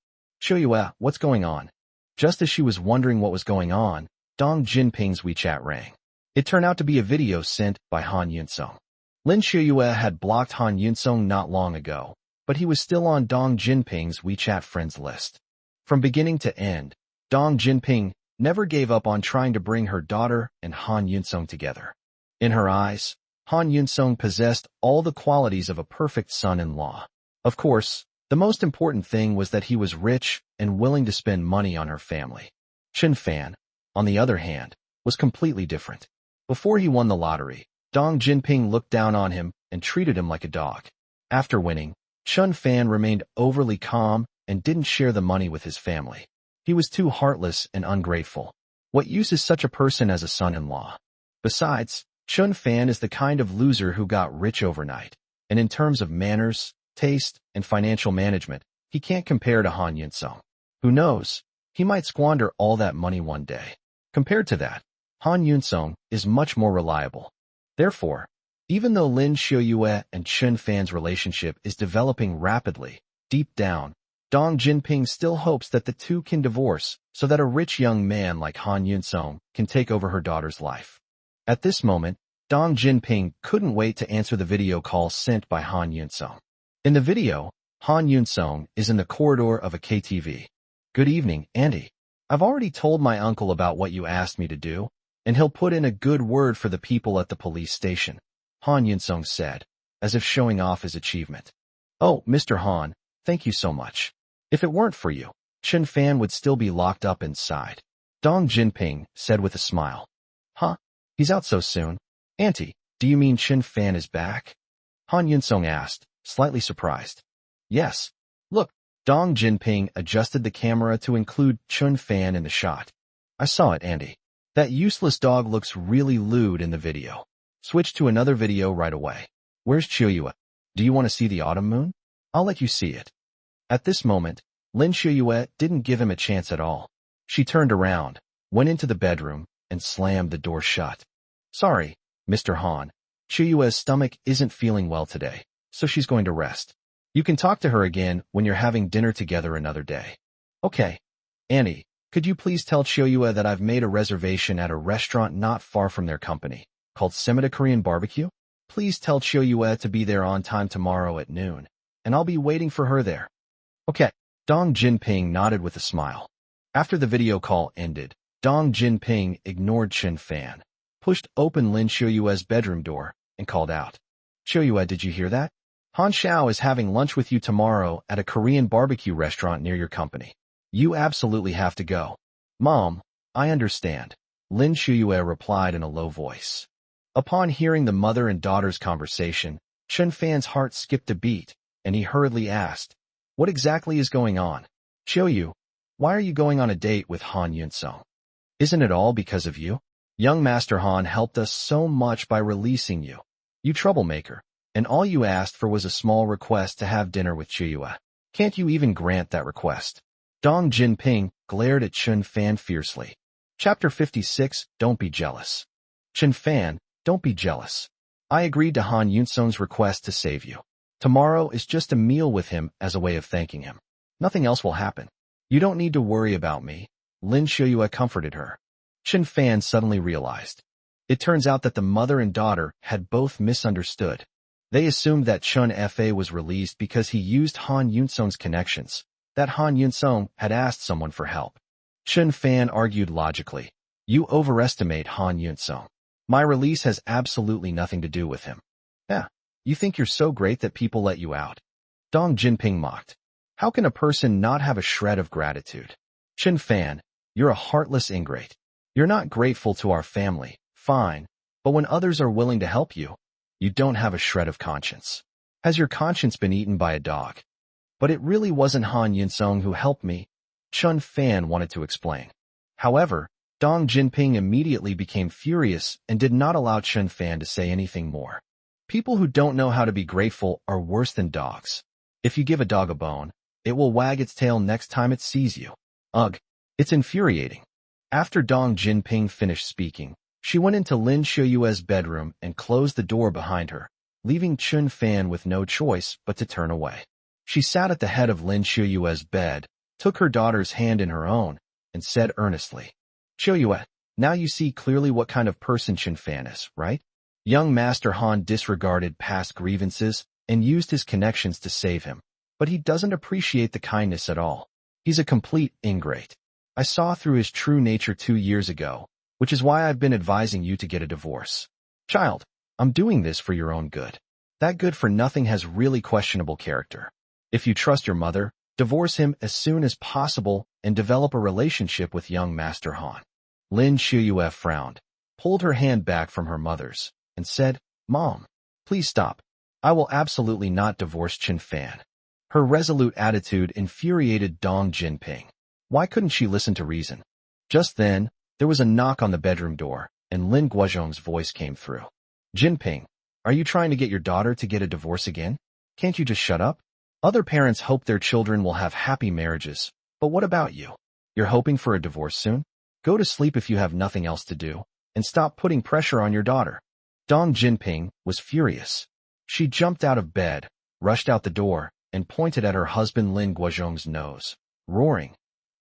"Qiuyue, what's going on?" Just as she was wondering what was going on, Dong Jinping's WeChat rang. It turned out to be a video sent by Han Yunsong. Lin Qiuyue had blocked Han Yunsong not long ago, but he was still on Dong Jinping's WeChat friends list. From beginning to end, Dong Jinping never gave up on trying to bring her daughter and Han Yunsong together. In her eyes, Han Yunsong possessed all the qualities of a perfect son-in-law. Of course, the most important thing was that he was rich and willing to spend money on her family. Chen Fan, on the other hand, was completely different. Before he won the lottery, Dong Jinping looked down on him and treated him like a dog. After winning, Chen Fan remained overly calm and didn't share the money with his family. He was too heartless and ungrateful. What use is such a person as a son-in-law? Besides, Chen Fan is the kind of loser who got rich overnight, and in terms of manners, taste, and financial management, he can't compare to Han Yunsong. Who knows? He might squander all that money one day. Compared to that, Han Yunsong is much more reliable. Therefore, even though Lin Qiuyue and Chen Fan's relationship is developing rapidly, deep down, Dong Jinping still hopes that the two can divorce so that a rich young man like Han Yunsong can take over her daughter's life. At this moment, Dong Jinping couldn't wait to answer the video call sent by Han Yunsong. In the video, Han Yunsong is in the corridor of a KTV. "Good evening, Auntie. I've already told my uncle about what you asked me to do, and he'll put in a good word for the people at the police station," Han Yunsong said, as if showing off his achievement. "Oh, Mr. Han, thank you so much. If it weren't for you, Chen Fan would still be locked up inside," Dong Jinping said with a smile. "Huh? He's out so soon? Auntie, do you mean Chen Fan is back?" Han Yunsong asked, slightly surprised. "Yes. Look," Dong Jinping adjusted the camera to include Chen Fan in the shot. "I saw it, Auntie. That useless dog looks really lewd in the video. Switch to another video right away. Where's Qiuyue? Do you want to see the autumn moon? I'll let you see it." At this moment, Lin Qiuyue didn't give him a chance at all. She turned around, went into the bedroom, and slammed the door shut. "Sorry, Mr. Han. Qiuyue's stomach isn't feeling well today, so she's going to rest. You can talk to her again when you're having dinner together another day." "Okay. Annie, could you please tell Qiuyue that I've made a reservation at a restaurant not far from their company, called Semita Korean Barbecue? Please tell Qiuyue to be there on time tomorrow at noon, and I'll be waiting for her there." "Okay." Dong Jinping nodded with a smile. After the video call ended, Dong Jinping ignored Chen Fan, pushed open Lin Qiuyue's bedroom door, and called out, "Qiuyue, did you hear that? Han Xiao is having lunch with you tomorrow at a Korean barbecue restaurant near your company. You absolutely have to go." "Mom, I understand," Lin Qiuyue replied in a low voice. Upon hearing the mother and daughter's conversation, Chen Fan's heart skipped a beat, and he hurriedly asked, "What exactly is going on? Qiuyue, why are you going on a date with Han Yunsong? Isn't it all because of you? Young Master Han helped us so much by releasing you. You troublemaker. And all you asked for was a small request to have dinner with Qiuyue. Can't you even grant that request?" Dong Jinping glared at Chen Fan fiercely. Chapter 56, Don't Be Jealous. "Chen Fan, don't be jealous. I agreed to Han Yunsong's request to save you. Tomorrow is just a meal with him as a way of thanking him. Nothing else will happen. You don't need to worry about me," Lin Qiuyue comforted her. Chen Fan suddenly realized. It turns out that the mother and daughter had both misunderstood. They assumed that Chen Fa was released because he used Han Yunsong's connections, that Han Yunsong had asked someone for help. Chun Fan argued logically. You overestimate Han Yun-sung. My release has absolutely nothing to do with him. Yeah, you think you're so great that people let you out. Dong Jinping mocked. How can a person not have a shred of gratitude? Chun Fan, you're a heartless ingrate. You're not grateful to our family, fine, but when others are willing to help you, you don't have a shred of conscience. Has your conscience been eaten by a dog? But it really wasn't Han Yun-sung who helped me, Chun Fan wanted to explain. However, Dong Jinping immediately became furious and did not allow Chun Fan to say anything more. People who don't know how to be grateful are worse than dogs. If you give a dog a bone, it will wag its tail next time it sees you. Ugh, it's infuriating. After Dong Jinping finished speaking, she went into Lin Xiuyue's bedroom and closed the door behind her, leaving Chun Fan with no choice but to turn away. She sat at the head of Lin Xiuyue's bed, took her daughter's hand in her own, and said earnestly, Xiuyue, now you see clearly what kind of person Chun Fan is, right? Young Master Han disregarded past grievances and used his connections to save him, but he doesn't appreciate the kindness at all. He's a complete ingrate. I saw through his true nature 2 years ago, which is why I've been advising you to get a divorce. Child, I'm doing this for your own good. That good for nothing has really questionable character. If you trust your mother, divorce him as soon as possible and develop a relationship with young Master Han. Lin Xiuyue frowned, pulled her hand back from her mother's, and said, Mom, please stop. I will absolutely not divorce Chun Fan. Her resolute attitude infuriated Dong Jinping. Why couldn't she listen to reason? Just then, there was a knock on the bedroom door, and Lin Guozhong's voice came through. Jinping, are you trying to get your daughter to get a divorce again? Can't you just shut up? Other parents hope their children will have happy marriages, but what about you? You're hoping for a divorce soon? Go to sleep if you have nothing else to do, and stop putting pressure on your daughter. Dong Jinping was furious. She jumped out of bed, rushed out the door, and pointed at her husband Lin Guozhong's nose, roaring,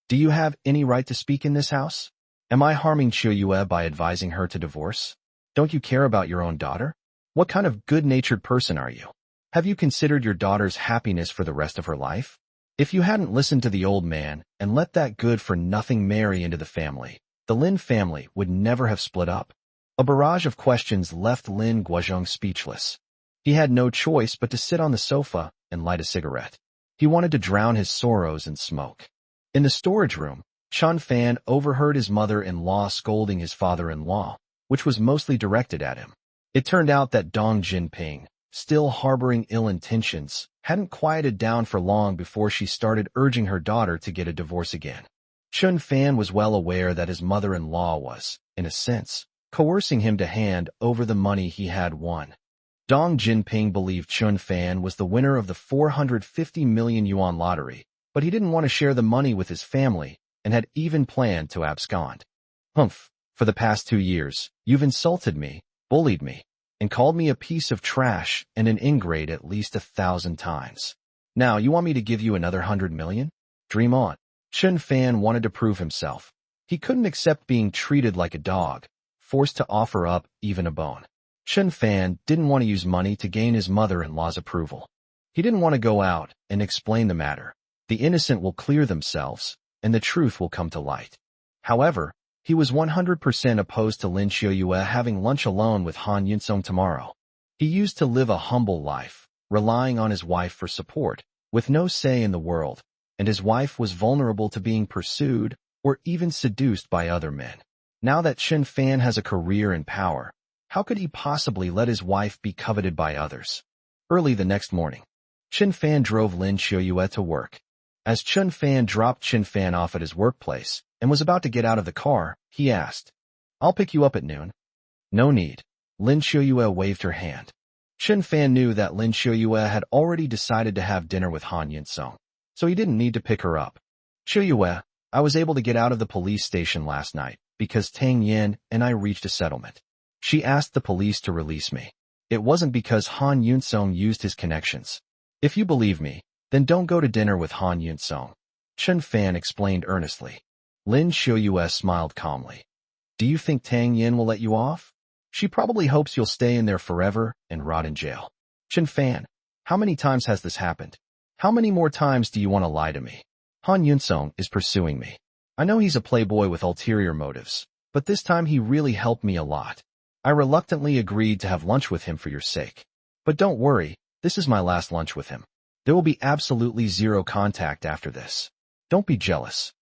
Do you have any right to speak in this house? Am I harming Xiuyue by advising her to divorce? Don't you care about your own daughter? What kind of good-natured person are you? Have you considered your daughter's happiness for the rest of her life? If you hadn't listened to the old man and let that good-for-nothing marry into the family, the Lin family would never have split up. A barrage of questions left Lin Guozhong speechless. He had no choice but to sit on the sofa and light a cigarette. He wanted to drown his sorrows in smoke. In the storage room, Chun Fan overheard his mother-in-law scolding his father-in-law, which was mostly directed at him. It turned out that Dong Jinping, still harboring ill intentions, hadn't quieted down for long before she started urging her daughter to get a divorce again. Chun Fan was well aware that his mother-in-law was, in a sense, coercing him to hand over the money he had won. Dong Jinping believed Chun Fan was the winner of the 450 million yuan lottery, but he didn't want to share the money with his family and had even planned to abscond. Humph, for the past 2 years, you've insulted me, bullied me, and called me a piece of trash and an ingrate at least 1,000 times. Now you want me to give you another 100 million? Dream on. Chun Fan wanted to prove himself. He couldn't accept being treated like a dog, forced to offer up even a bone. Chun Fan didn't want to use money to gain his mother-in-law's approval. He didn't want to go out and explain the matter. The innocent will clear themselves, and the truth will come to light. However, he was 100% opposed to Lin Xiuyue having lunch alone with Han Yun-sung tomorrow. He used to live a humble life, relying on his wife for support, with no say in the world, and his wife was vulnerable to being pursued or even seduced by other men. Now that Chun Fan has a career and power, how could he possibly let his wife be coveted by others? Early the next morning, Chun Fan drove Lin Xiuyue to work. As Chun Fan dropped Chun Fan off at his workplace and was about to get out of the car, he asked, I'll pick you up at noon. No need. Lin Xiuyue waved her hand. Chun Fan knew that Lin Xiuyue had already decided to have dinner with Han Yun-sung, so he didn't need to pick her up. Xiuyue, I was able to get out of the police station last night because Tang Yin and I reached a settlement. She asked the police to release me. It wasn't because Han Yun-sung used his connections. If you believe me, then don't go to dinner with Han Yun-sung. Chun Fan explained earnestly. Lin Xiuyue smiled calmly. Do you think Tang Yin will let you off? She probably hopes you'll stay in there forever and rot in jail. Chun Fan, how many times has this happened? How many more times do you want to lie to me? Han Yun-sung is pursuing me. I know he's a playboy with ulterior motives, but this time he really helped me a lot. I reluctantly agreed to have lunch with him for your sake. But don't worry, this is my last lunch with him. There will be absolutely zero contact after this. Don't be jealous.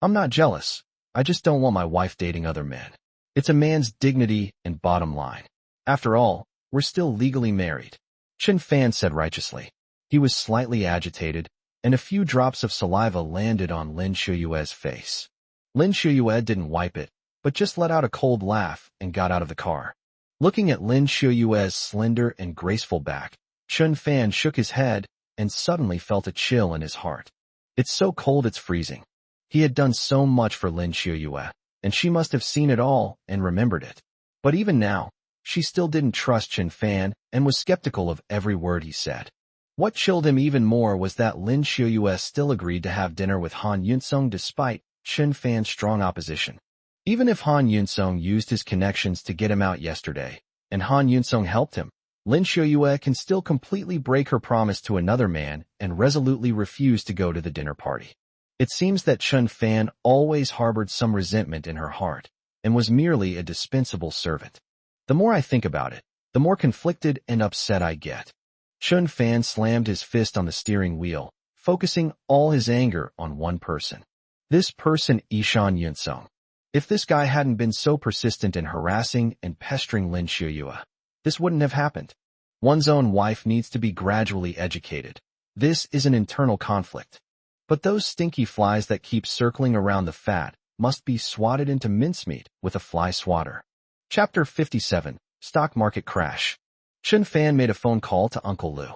I'm not jealous. I just don't want my wife dating other men. It's a man's dignity and bottom line. After all, we're still legally married. Chen Fan said righteously. He was slightly agitated, and a few drops of saliva landed on Lin Shuyue's face. Lin Shuyue didn't wipe it, but just let out a cold laugh and got out of the car. Looking at Lin Shuyue's slender and graceful back, Chen Fan shook his head and suddenly felt a chill in his heart. It's so cold it's freezing. He had done so much for Lin Shuyue, and she must have seen it all and remembered it. But even now, she still didn't trust Chen Fan and was skeptical of every word he said. What chilled him even more was that Lin Shuyue still agreed to have dinner with Han Yunsong despite Chen Fan's strong opposition. Even if Han Yunsong used his connections to get him out yesterday, and Han Yunsong helped him, Lin Shuyue can still completely break her promise to another man and resolutely refuse to go to the dinner party. It seems that Chen Fan always harbored some resentment in her heart and was merely a dispensable servant. The more I think about it, the more conflicted and upset I get. Chen Fan slammed his fist on the steering wheel, focusing all his anger on one person. This person, Ishan Yunsong. If this guy hadn't been so persistent in harassing and pestering Lin Shuyue, this wouldn't have happened. One's own wife needs to be gradually educated. This is an internal conflict. But those stinky flies that keep circling around the fat must be swatted into mincemeat with a fly swatter. Chapter 57, Stock Market Crash. Chen Fan made a phone call to Uncle Lu.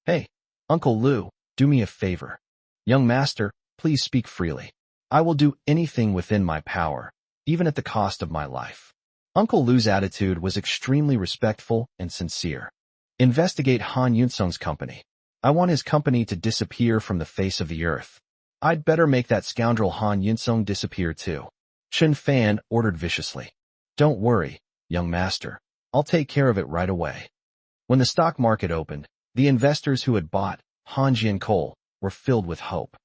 Hey, Uncle Lu, do me a favor. Young master, please speak freely. I will do anything within my power, even at the cost of my life. Uncle Lu's attitude was extremely respectful and sincere. Investigate Han Yunsong's company. I want his company to disappear from the face of the earth. I'd better make that scoundrel Han Yunsong disappear too. Chen Fan ordered viciously. Don't worry, young master. I'll take care of it right away. When the stock market opened, the investors who had bought Hanjian coal were filled with hope.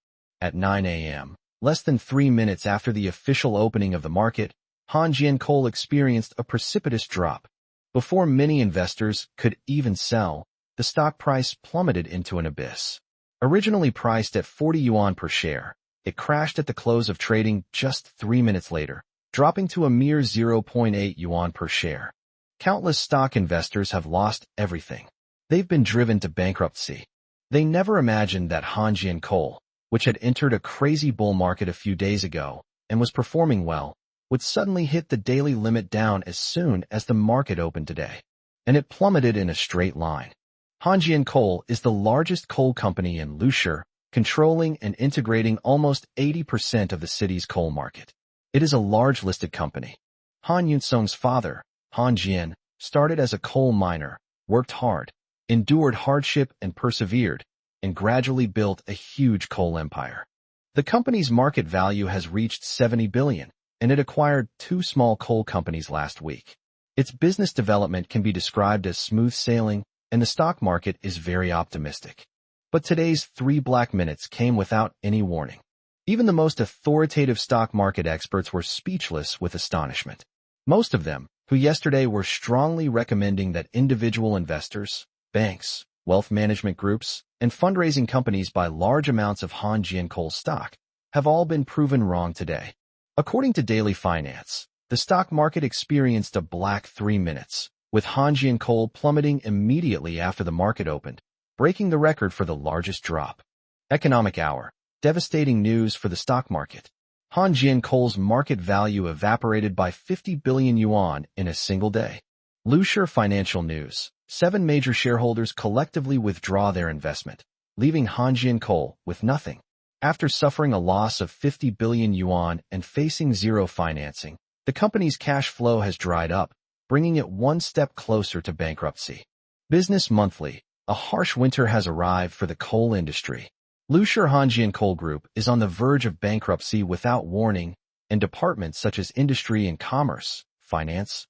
At 9 a.m., less than 3 minutes after the official opening of the market, Hanjian coal experienced a precipitous drop. Before many investors could even sell, the stock price plummeted into an abyss. Originally priced at 40 yuan per share, it crashed at the close of trading just 3 minutes later, dropping to a mere 0.8 yuan per share. Countless stock investors have lost everything. They've been driven to bankruptcy. They never imagined that Hanjian coal, which had entered a crazy bull market a few days ago and was performing well, would suddenly hit the daily limit down as soon as the market opened today. And it plummeted in a straight line. Hanjian Coal is the largest coal company in Lushi, controlling and integrating almost 80% of the city's coal market. It is a large listed company. Han Yunsong's father, Han Jian, started as a coal miner, worked hard, endured hardship and persevered, and gradually built a huge coal empire. The company's market value has reached 70 billion, and it acquired 2 small coal companies last week. Its business development can be described as smooth sailing, and the stock market is very optimistic. But today's 3 black minutes came without any warning. Even the most authoritative stock market experts were speechless with astonishment. Most of them, who yesterday were strongly recommending that individual investors, banks, wealth management groups, and fundraising companies buy large amounts of Hanjian coal stock, have all been proven wrong today. According to Daily Finance, the stock market experienced a black 3 minutes, with Hanjian coal plummeting immediately after the market opened, breaking the record for the largest drop. Economic Hour, devastating news for the stock market. Hanjian coal's market value evaporated by 50 billion yuan in a single day. Lushi Financial News, 7 major shareholders collectively withdraw their investment, leaving Hanjian coal with nothing. After suffering a loss of 50 billion yuan and facing zero financing, the company's cash flow has dried up, bringing it one step closer to bankruptcy. Business Monthly, a harsh winter has arrived for the coal industry. Lushi Hanjian Coal Group is on the verge of bankruptcy without warning, and departments such as Industry and Commerce, Finance,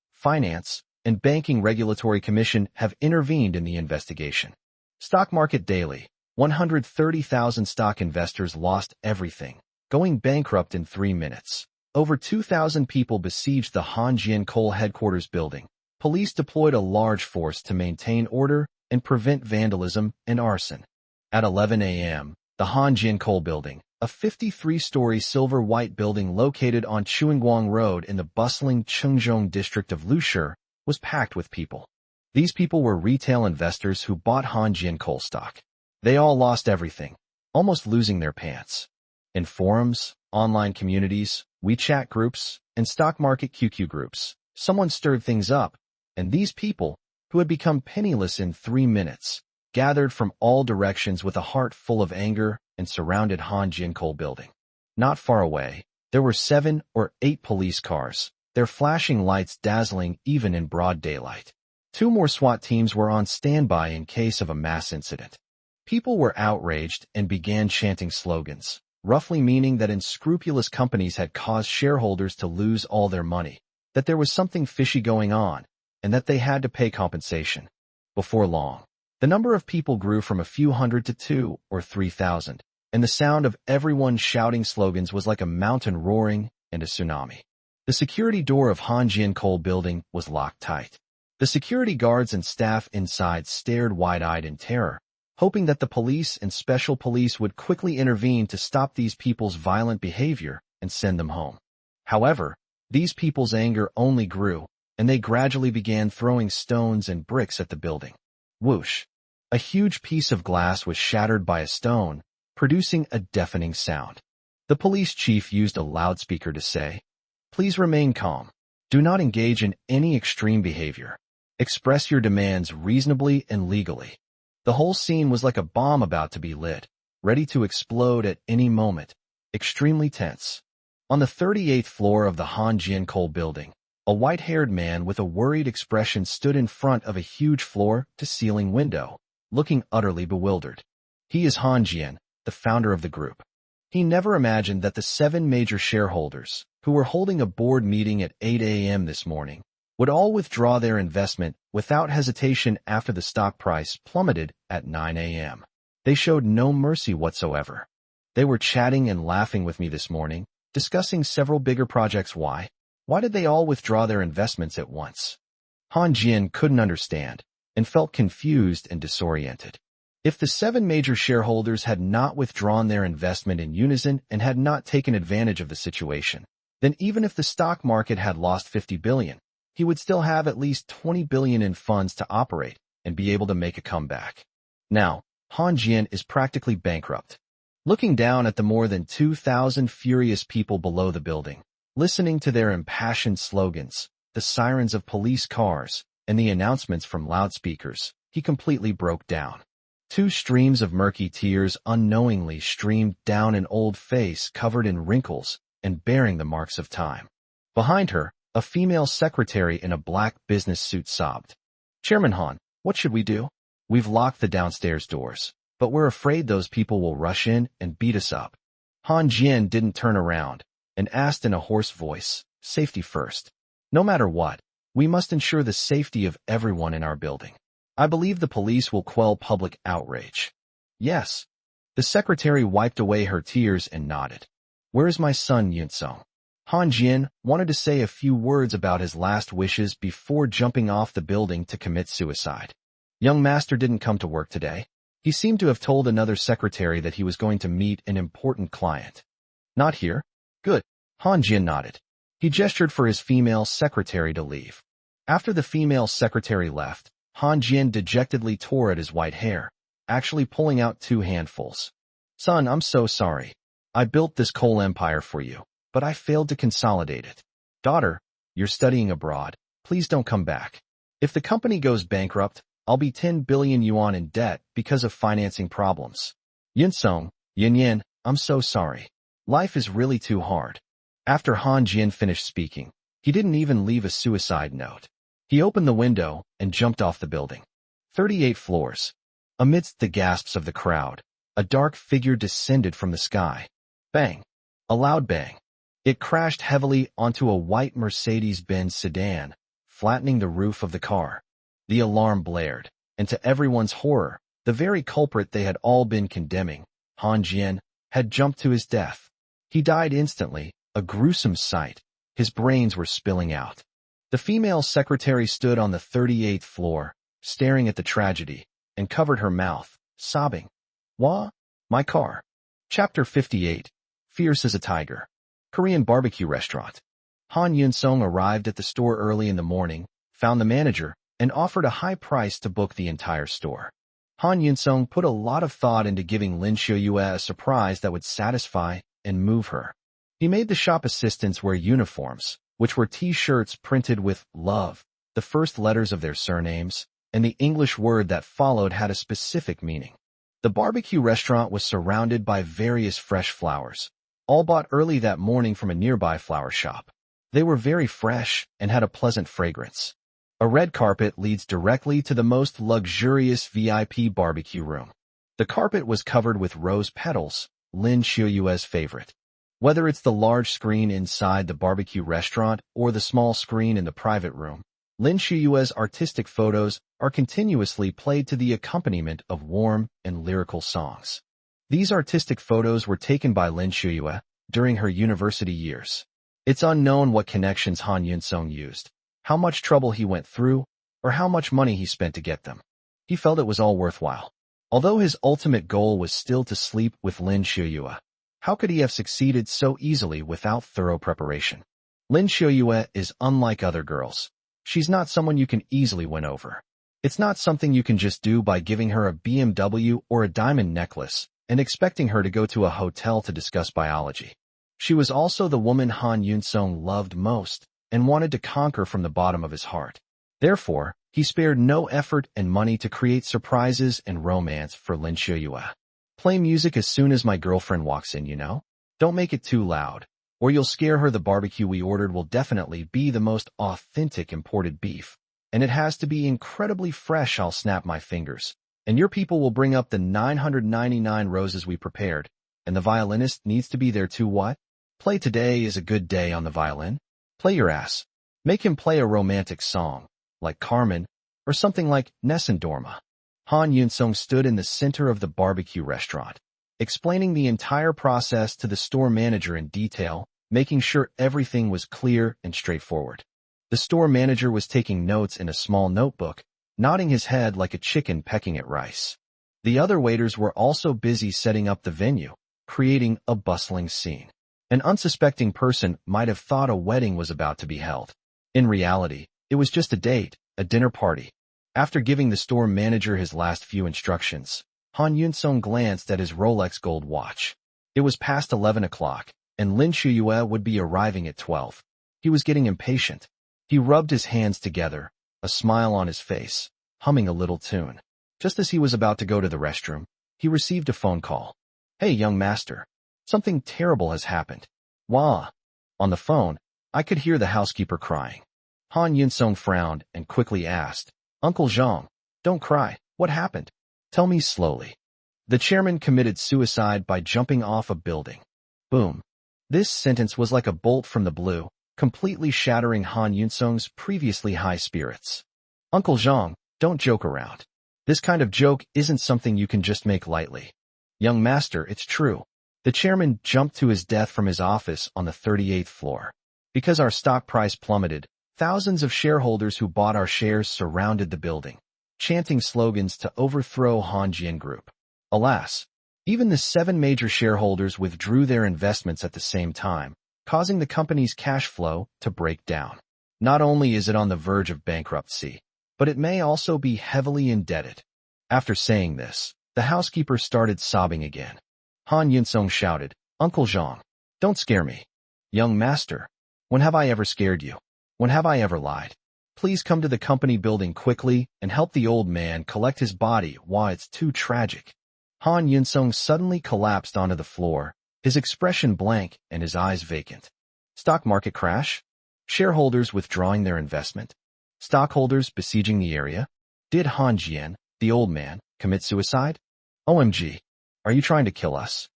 and Banking Regulatory Commission have intervened in the investigation. Stock Market Daily, 130,000 stock investors lost everything. going bankrupt in 3 minutes. Over 2,000 people besieged the Hanjian Coal headquarters building. Police deployed a large force to maintain order and prevent vandalism and arson. At 11 a.m., the Hanjian Coal building, a 53-story silver-white building located on Chuangguang Road in the bustling Chengzhong district of Lushi, was packed with people. These people were retail investors who bought Hanjian Coal stock. They all lost everything, almost losing their pants. In forums, online communities, WeChat groups, and stock market QQ groups, someone stirred things up, and these people, who had become penniless in 3 minutes, gathered from all directions with a heart full of anger and surrounded Hanjian Coal building. Not far away, there were 7 or 8 police cars, their flashing lights dazzling even in broad daylight. 2 more SWAT teams were on standby in case of a mass incident. People were outraged and began chanting slogans, roughly meaning that unscrupulous companies had caused shareholders to lose all their money, that there was something fishy going on, and that they had to pay compensation. Before long, the number of people grew from a few hundred to 2,000 or 3,000, and the sound of everyone shouting slogans was like a mountain roaring and a tsunami. The security door of Hanjian Coal building was locked tight. The security guards and staff inside stared wide-eyed in terror, hoping that the police and special police would quickly intervene to stop these people's violent behavior and send them home. However, these people's anger only grew, and they gradually began throwing stones and bricks at the building. Whoosh! A huge piece of glass was shattered by a stone, producing a deafening sound. The police chief used a loudspeaker to say, "Please remain calm. Do not engage in any extreme behavior. Express your demands reasonably and legally." The whole scene was like a bomb about to be lit, ready to explode at any moment, extremely tense. On the 38th floor of the Hanjian Coal building, a white-haired man with a worried expression stood in front of a huge floor-to-ceiling window, looking utterly bewildered. He is Hanjian, the founder of the group. He never imagined that the 7 major shareholders, who were holding a board meeting at 8 a.m. this morning, would all withdraw their investment without hesitation after the stock price plummeted at 9 a.m. They showed no mercy whatsoever. They were chatting and laughing with me this morning, discussing several bigger projects. Why did they all withdraw their investments at once? Han Jian couldn't understand, and felt confused and disoriented. If the 7 major shareholders had not withdrawn their investment in unison and had not taken advantage of the situation, then even if the stock market had lost 50 billion, he would still have at least 20 billion in funds to operate and be able to make a comeback. Now, Han Jian is practically bankrupt. Looking down at the more than 2,000 furious people below the building, listening to their impassioned slogans, the sirens of police cars, and the announcements from loudspeakers, he completely broke down. 2 streams of murky tears unknowingly streamed down an old face covered in wrinkles and bearing the marks of time. Behind her, a female secretary in a black business suit sobbed. "Chairman Han, what should we do? We've locked the downstairs doors, but we're afraid those people will rush in and beat us up." Han Jian didn't turn around and asked in a hoarse voice, "Safety first. No matter what, we must ensure the safety of everyone in our building. I believe the police will quell public outrage." "Yes." The secretary wiped away her tears and nodded. "Where is my son, Yunsong?" Han Jian wanted to say a few words about his last wishes before jumping off the building to commit suicide. "Young master didn't come to work today. He seemed to have told another secretary that he was going to meet an important client." "Not here?" "Good." Han Jian nodded. He gestured for his female secretary to leave. After the female secretary left, Han Jian dejectedly tore at his white hair, actually pulling out 2 handfuls. "Son, I'm so sorry. I built this coal empire for you, but I failed to consolidate it. Daughter, you're studying abroad. Please don't come back. If the company goes bankrupt, I'll be 10 billion yuan in debt because of financing problems. Yunsong, Yin, I'm so sorry. Life is really too hard." After Han Jian finished speaking, he didn't even leave a suicide note. He opened the window and jumped off the building. 38 floors. Amidst the gasps of the crowd, a dark figure descended from the sky. Bang! A loud bang. It crashed heavily onto a white Mercedes-Benz sedan, flattening the roof of the car. The alarm blared, and to everyone's horror, the very culprit they had all been condemning, Han Jian, had jumped to his death. He died instantly, a gruesome sight. His brains were spilling out. The female secretary stood on the 38th floor, staring at the tragedy, and covered her mouth, sobbing. Wah? My car. Chapter 58. Fierce as a Tiger. Korean barbecue restaurant. Han Yun-sung arrived at the store early in the morning, found the manager, and offered a high price to book the entire store. Han Yun-sung put a lot of thought into giving Lin Xiuyue a surprise that would satisfy and move her. He made the shop assistants wear uniforms, which were T-shirts printed with love, the first letters of their surnames, and the English word that followed had a specific meaning. The barbecue restaurant was surrounded by various fresh flowers, all bought early that morning from a nearby flower shop. They were very fresh and had a pleasant fragrance. A red carpet leads directly to the most luxurious VIP barbecue room. The carpet was covered with rose petals, Lin Xiuyue's favorite. Whether it's the large screen inside the barbecue restaurant or the small screen in the private room, Lin Xiuyue's artistic photos are continuously played to the accompaniment of warm and lyrical songs. These artistic photos were taken by Lin Xiuyue during her university years. It's unknown what connections Han Yun-sung used, how much trouble he went through, or how much money he spent to get them. He felt it was all worthwhile. Although his ultimate goal was still to sleep with Lin Xiuyue, how could he have succeeded so easily without thorough preparation? Lin Xiuyue is unlike other girls. She's not someone you can easily win over. It's not something you can just do by giving her a BMW or a diamond necklace and expecting her to go to a hotel to discuss biology. She was also the woman Han Yun-sung loved most and wanted to conquer from the bottom of his heart. Therefore, he spared no effort and money to create surprises and romance for Lin Xiuyue. Play music as soon as my girlfriend walks in, you know? Don't make it too loud, or you'll scare her. The barbecue we ordered will definitely be the most authentic imported beef, and it has to be incredibly fresh. I'll snap my fingers, and your people will bring up the 999 roses we prepared, and the violinist needs to be there too. What? Play Today Is a Good Day on the violin? Play your ass. Make him play a romantic song, like Carmen, or something like Nessun Dorma. Han Yun-sung stood in the center of the barbecue restaurant, explaining the entire process to the store manager in detail, making sure everything was clear and straightforward. The store manager was taking notes in a small notebook, nodding his head like a chicken pecking at rice. The other waiters were also busy setting up the venue, creating a bustling scene. An unsuspecting person might have thought a wedding was about to be held. In reality, it was just a date, a dinner party. After giving the store manager his last few instructions, Han Yun-sung glanced at his Rolex gold watch. It was past 11 o'clock, and Lin Xiuyue would be arriving at 12. He was getting impatient. He rubbed his hands together, a smile on his face, humming a little tune. Just as he was about to go to the restroom, he received a phone call. Hey, young master. Something terrible has happened. Wah. On the phone, I could hear the housekeeper crying. Han Yun-sung frowned and quickly asked, Uncle Zhang, don't cry. What happened? Tell me slowly. The chairman committed suicide by jumping off a building. Boom. This sentence was like a bolt from the blue, completely shattering Han Yun-sung's previously high spirits. Uncle Zhang, don't joke around. This kind of joke isn't something you can just make lightly. Young master, it's true. The chairman jumped to his death from his office on the 38th floor. Because our stock price plummeted, thousands of shareholders who bought our shares surrounded the building, chanting slogans to overthrow Han Jian Group. Alas, even the 7 major shareholders withdrew their investments at the same time, causing the company's cash flow to break down. Not only is it on the verge of bankruptcy, but it may also be heavily indebted. After saying this, the housekeeper started sobbing again. Han Yun-sung shouted, Uncle Zhang, don't scare me. Young master, when have I ever scared you? When have I ever lied? Please come to the company building quickly and help the old man collect his body. Why, it's too tragic. Han Yun-sung suddenly collapsed onto the floor, his expression blank and his eyes vacant. Stock market crash? Shareholders withdrawing their investment? Stockholders besieging the area? Did Han Jian, the old man, commit suicide? OMG. Are you trying to kill us?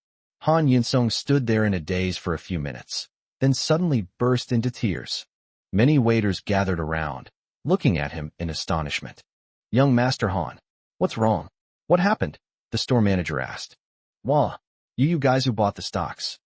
Han Yun-sung stood there in a daze for a few minutes, then suddenly burst into tears. Many waiters gathered around, looking at him in astonishment. Young Master Han, what's wrong? What happened? The store manager asked. Wah, you guys who bought the stocks.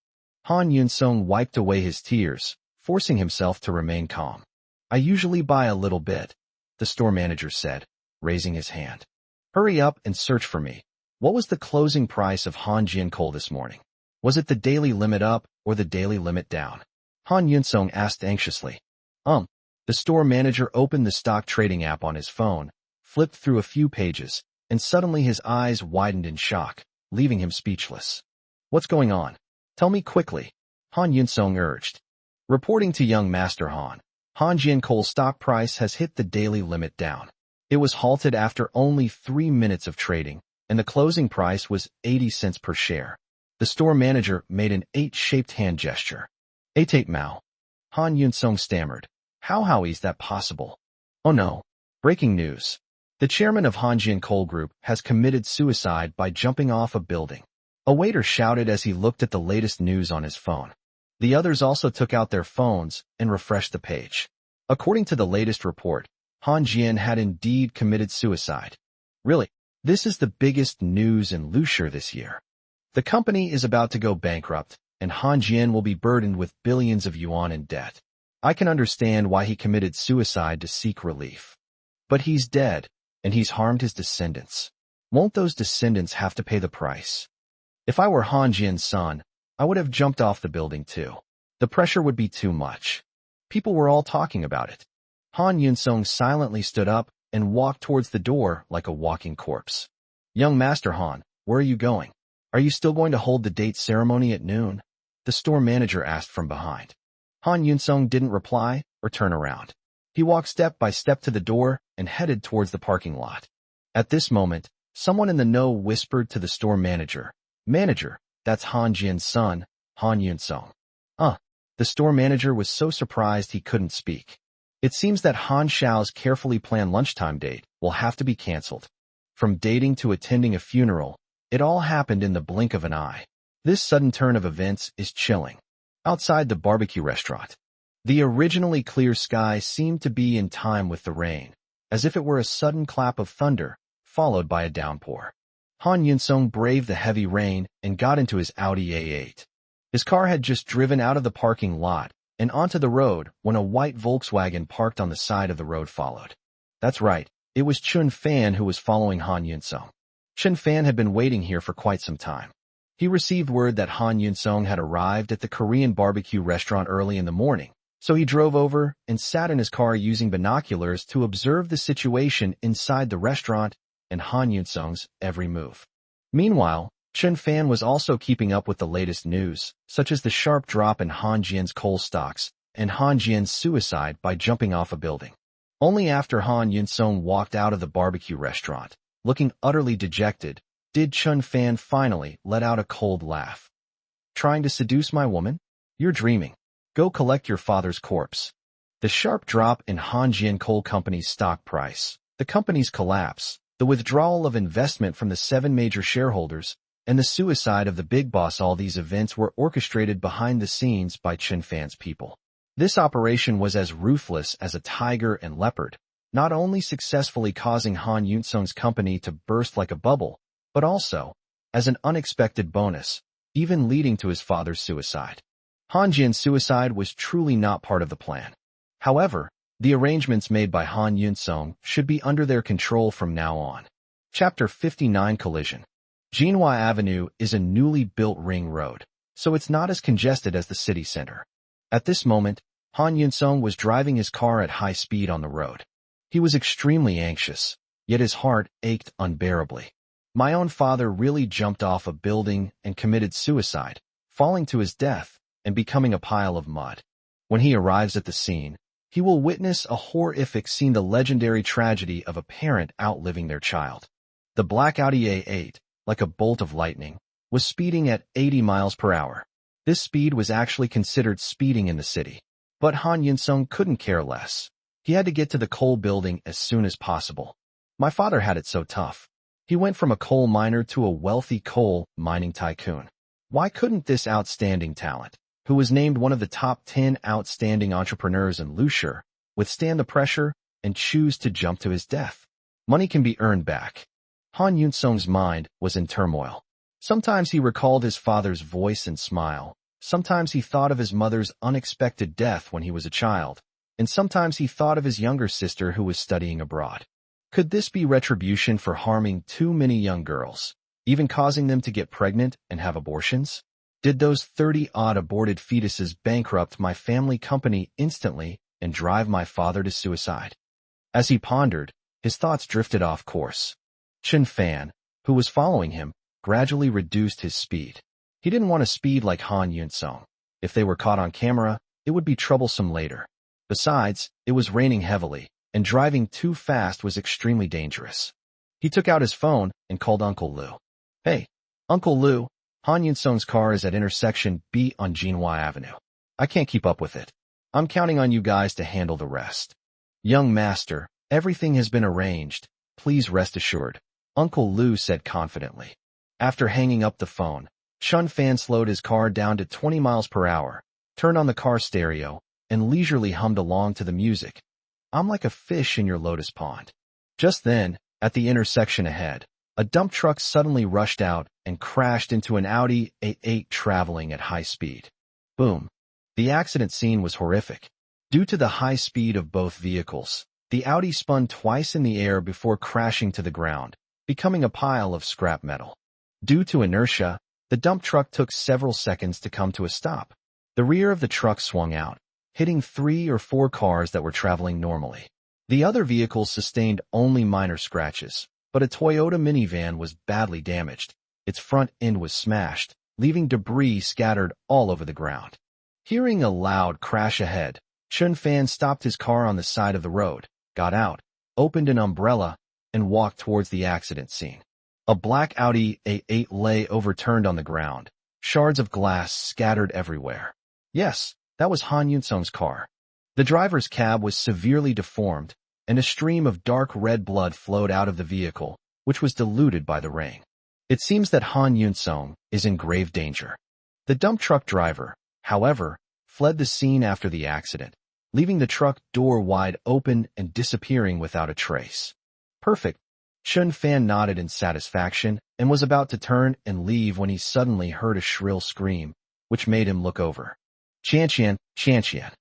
Han Yun-sung wiped away his tears, forcing himself to remain calm. I usually buy a little bit, the store manager said, raising his hand. Hurry up and search for me. What was the closing price of Han Jian coal this morning? Was it the daily limit up or the daily limit down? Han Yun-sung asked anxiously. The store manager opened the stock trading app on his phone, flipped through a few pages, and suddenly his eyes widened in shock, leaving him speechless. What's going on? Tell me quickly, Han Yun-sung urged. Reporting to young Master Han, Han Jian coal stock price has hit the daily limit down. It was halted after only 3 minutes of trading, and the closing price was 80 cents per share. The store manager made an 8-shaped hand gesture. 88 Mao. Han Yun-sung stammered. How is that possible? Oh no. Breaking news. The chairman of Hanjian Coal Group has committed suicide by jumping off a building. A waiter shouted as he looked at the latest news on his phone. The others also took out their phones and refreshed the page. According to the latest report, Han Jian had indeed committed suicide. Really? This is the biggest news in Lushur this year. The company is about to go bankrupt, and Han Jian will be burdened with billions of yuan in debt. I can understand why he committed suicide to seek relief. But he's dead, and he's harmed his descendants. Won't those descendants have to pay the price? If I were Han Jian's son, I would have jumped off the building too. The pressure would be too much. People were all talking about it. Han Yun-sung silently stood up and walked towards the door like a walking corpse. Young Master Han, where are you going? Are you still going to hold the date ceremony at noon? The store manager asked from behind. Han Yun-sung didn't reply or turn around. He walked step by step to the door and headed towards the parking lot. At this moment, someone in the know whispered to the store manager, Manager, that's Han Jian's son, Han Yun-sung. The store manager was so surprised he couldn't speak. It seems that Han Xiao's carefully planned lunchtime date will have to be cancelled. From dating to attending a funeral, it all happened in the blink of an eye. This sudden turn of events is chilling. Outside the barbecue restaurant, the originally clear sky seemed to be in time with the rain, as if it were a sudden clap of thunder, followed by a downpour. Han Yun-sung braved the heavy rain and got into his Audi A8. His car had just driven out of the parking lot and onto the road when a white Volkswagen parked on the side of the road followed. That's right, it was Chun Fan who was following Han Yun-sung. Chun Fan had been waiting here for quite some time. He received word that Han Yun-sung had arrived at the Korean barbecue restaurant early in the morning, so he drove over and sat in his car using binoculars to observe the situation inside the restaurant and Han Yun-sung's every move. Meanwhile, Chun Fan was also keeping up with the latest news, such as the sharp drop in Han Jian's coal stocks and Han Jian's suicide by jumping off a building. Only after Han Yun-sung walked out of the barbecue restaurant, looking utterly dejected, did Chun Fan finally let out a cold laugh. Trying to seduce my woman? You're dreaming. Go collect your father's corpse. The sharp drop in Han Jian Coal Company's stock price, the company's collapse, the withdrawal of investment from the 7 major shareholders, and the suicide of the big boss, all these events were orchestrated behind the scenes by Chun Fan's people. This operation was as ruthless as a tiger and leopard, not only successfully causing Han Yun-sung's company to burst like a bubble, but also, as an unexpected bonus, even leading to his father's suicide. Han Jian's suicide was truly not part of the plan. However, the arrangements made by Han Yun-sung should be under their control from now on. Chapter 59 Collision. Jinhua Avenue is a newly built ring road, so it's not as congested as the city center. At this moment, Han Yun-sung was driving his car at high speed on the road. He was extremely anxious, yet his heart ached unbearably. My own father really jumped off a building and committed suicide, falling to his death and becoming a pile of mud. When he arrives at the scene, he will witness a horrific scene, the legendary tragedy of a parent outliving their child. The black Audi A8, like a bolt of lightning, was speeding at 80 miles per hour. This speed was actually considered speeding in the city. But Han Yun-sung couldn't care less. He had to get to the coal building as soon as possible. My father had it so tough. He went from a coal miner to a wealthy coal mining tycoon. Why couldn't this outstanding talent, who was named one of the top 10 outstanding entrepreneurs in Lushur, withstand the pressure and choose to jump to his death? Money can be earned back. Han Yun-sung's mind was in turmoil. Sometimes he recalled his father's voice and smile, Sometimes he thought of his mother's unexpected death when he was a child, and sometimes he thought of his younger sister who was studying abroad. Could this be retribution for harming too many young girls, even causing them to get pregnant and have abortions? Did those 30-odd aborted fetuses bankrupt my family company instantly and drive my father to suicide? As he pondered, his thoughts drifted off course. Chen Fan, who was following him, gradually reduced his speed. He didn't want to speed like Han Yun-sung. If they were caught on camera, it would be troublesome later. Besides, it was raining heavily, and driving too fast was extremely dangerous. He took out his phone and called Uncle Lu. "Hey, Uncle Lu, Han Yun-sung's car is at intersection B on Jinhua Avenue. I can't keep up with it. I'm counting on you guys to handle the rest." "Young master, everything has been arranged. Please rest assured," Uncle Lu said confidently. After hanging up the phone, Chen Fan slowed his car down to 20 miles per hour, turned on the car stereo, and leisurely hummed along to the music. "I'm like a fish in your lotus pond." Just then, at the intersection ahead, a dump truck suddenly rushed out and crashed into an Audi A8 traveling at high speed. Boom. The accident scene was horrific. Due to the high speed of both vehicles, the Audi spun twice in the air before crashing to the ground, becoming a pile of scrap metal. Due to inertia, the dump truck took several seconds to come to a stop. The rear of the truck swung out, hitting 3 or 4 cars that were traveling normally. The other vehicles sustained only minor scratches, but a Toyota minivan was badly damaged. Its front end was smashed, leaving debris scattered all over the ground. Hearing a loud crash ahead, Chen Fan stopped his car on the side of the road, got out, opened an umbrella, and walked towards the accident scene. A black Audi A8 lay overturned on the ground, shards of glass scattered everywhere. Yes, that was Han Yun-sung's car. The driver's cab was severely deformed, and a stream of dark red blood flowed out of the vehicle, which was diluted by the rain. It seems that Han Yun-sung is in grave danger. The dump truck driver, however, fled the scene after the accident, leaving the truck door wide open and disappearing without a trace. Perfect. Chen Fan nodded in satisfaction and was about to turn and leave when he suddenly heard a shrill scream, which made him look over. Chanqian, Chanqian.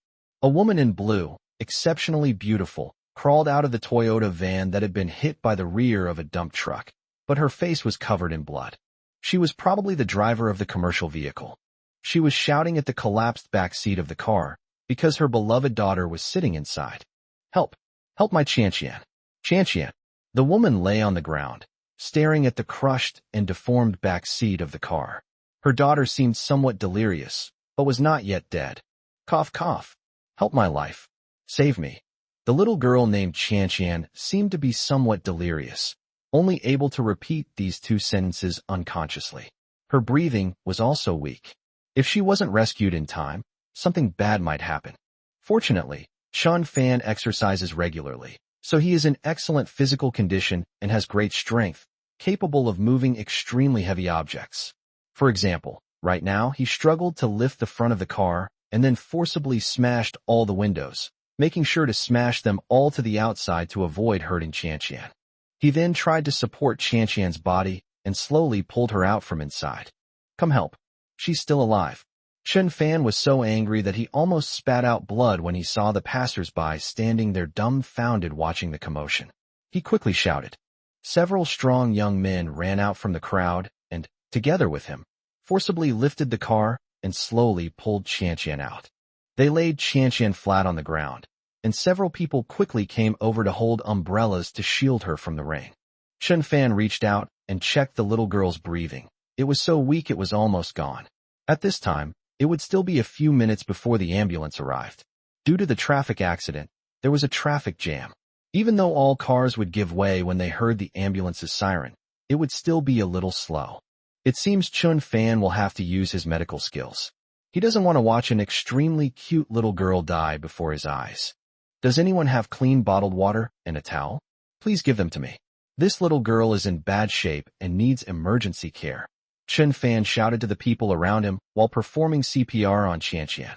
A woman in blue, exceptionally beautiful, crawled out of the Toyota van that had been hit by the rear of a dump truck, but her face was covered in blood. She was probably the driver of the commercial vehicle. She was shouting at the collapsed back seat of the car because her beloved daughter was sitting inside. "Help! Help my Chanqian! Chanqian!" The woman lay on the ground, staring at the crushed and deformed back seat of the car. Her daughter seemed somewhat delirious, but was not yet dead. "Cough, cough. Help my life. Save me." The little girl named Chanqian seemed to be somewhat delirious, only able to repeat these 2 sentences unconsciously. Her breathing was also weak. If she wasn't rescued in time, something bad might happen. Fortunately, Chen Fan exercises regularly, so he is in excellent physical condition and has great strength, capable of moving extremely heavy objects. For example, right now he struggled to lift the front of the car and then forcibly smashed all the windows, making sure to smash them all to the outside to avoid hurting Chanqian. He then tried to support Chanqian's body and slowly pulled her out from inside. "Come help. She's still alive." Chen Fan was so angry that he almost spat out blood when he saw the passers-by standing there dumbfounded watching the commotion. He quickly shouted. Several strong young men ran out from the crowd and, together with him, forcibly lifted the car and slowly pulled Chanqian out. They laid Chanqian flat on the ground, and several people quickly came over to hold umbrellas to shield her from the rain. Chen Fan reached out and checked the little girl's breathing. It was so weak it was almost gone. At this time, it would still be a few minutes before the ambulance arrived. Due to the traffic accident, there was a traffic jam. Even though all cars would give way when they heard the ambulance's siren, it would still be a little slow. It seems Chen Fan will have to use his medical skills. He doesn't want to watch an extremely cute little girl die before his eyes. "Does anyone have clean bottled water and a towel? Please give them to me. This little girl is in bad shape and needs emergency care." Chen Fan shouted to the people around him while performing CPR on Chanqian.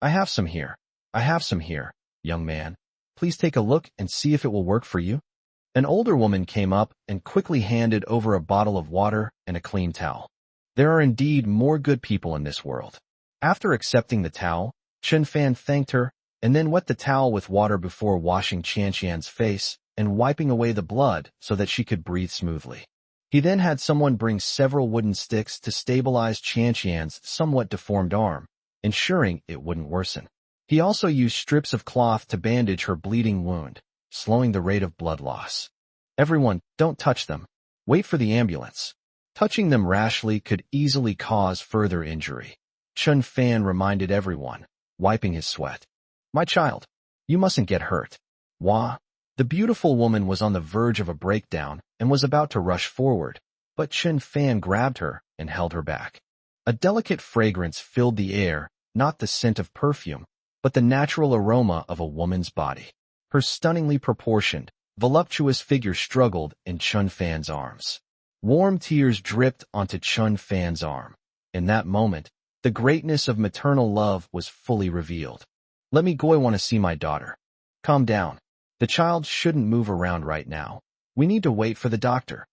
I have some here, young man. Please take a look and see if it will work for you." An older woman came up and quickly handed over a bottle of water and a clean towel. There are indeed more good people in this world. After accepting the towel, Chen Fan thanked her and then wet the towel with water before washing Qianqian's face and wiping away the blood so that she could breathe smoothly. He then had someone bring several wooden sticks to stabilize Qianqian's somewhat deformed arm, ensuring it wouldn't worsen. He also used strips of cloth to bandage her bleeding wound, slowing the rate of blood loss. Everyone, don't touch them. Wait for the ambulance. Touching them rashly could easily cause further injury. Chen Fan reminded everyone, wiping his sweat. My child, you mustn't get hurt. Wah. The beautiful woman was on the verge of a breakdown and was about to rush forward, but Chen Fan grabbed her and held her back. A delicate fragrance filled the air, not the scent of perfume, but the natural aroma of a woman's body. Her stunningly proportioned, voluptuous figure struggled in Chen Fan's arms. Warm tears dripped onto Chen Fan's arm. In that moment, the greatness of maternal love was fully revealed. Let me go, I want to see my daughter. Calm down. The child shouldn't move around right now. We need to wait for the doctor.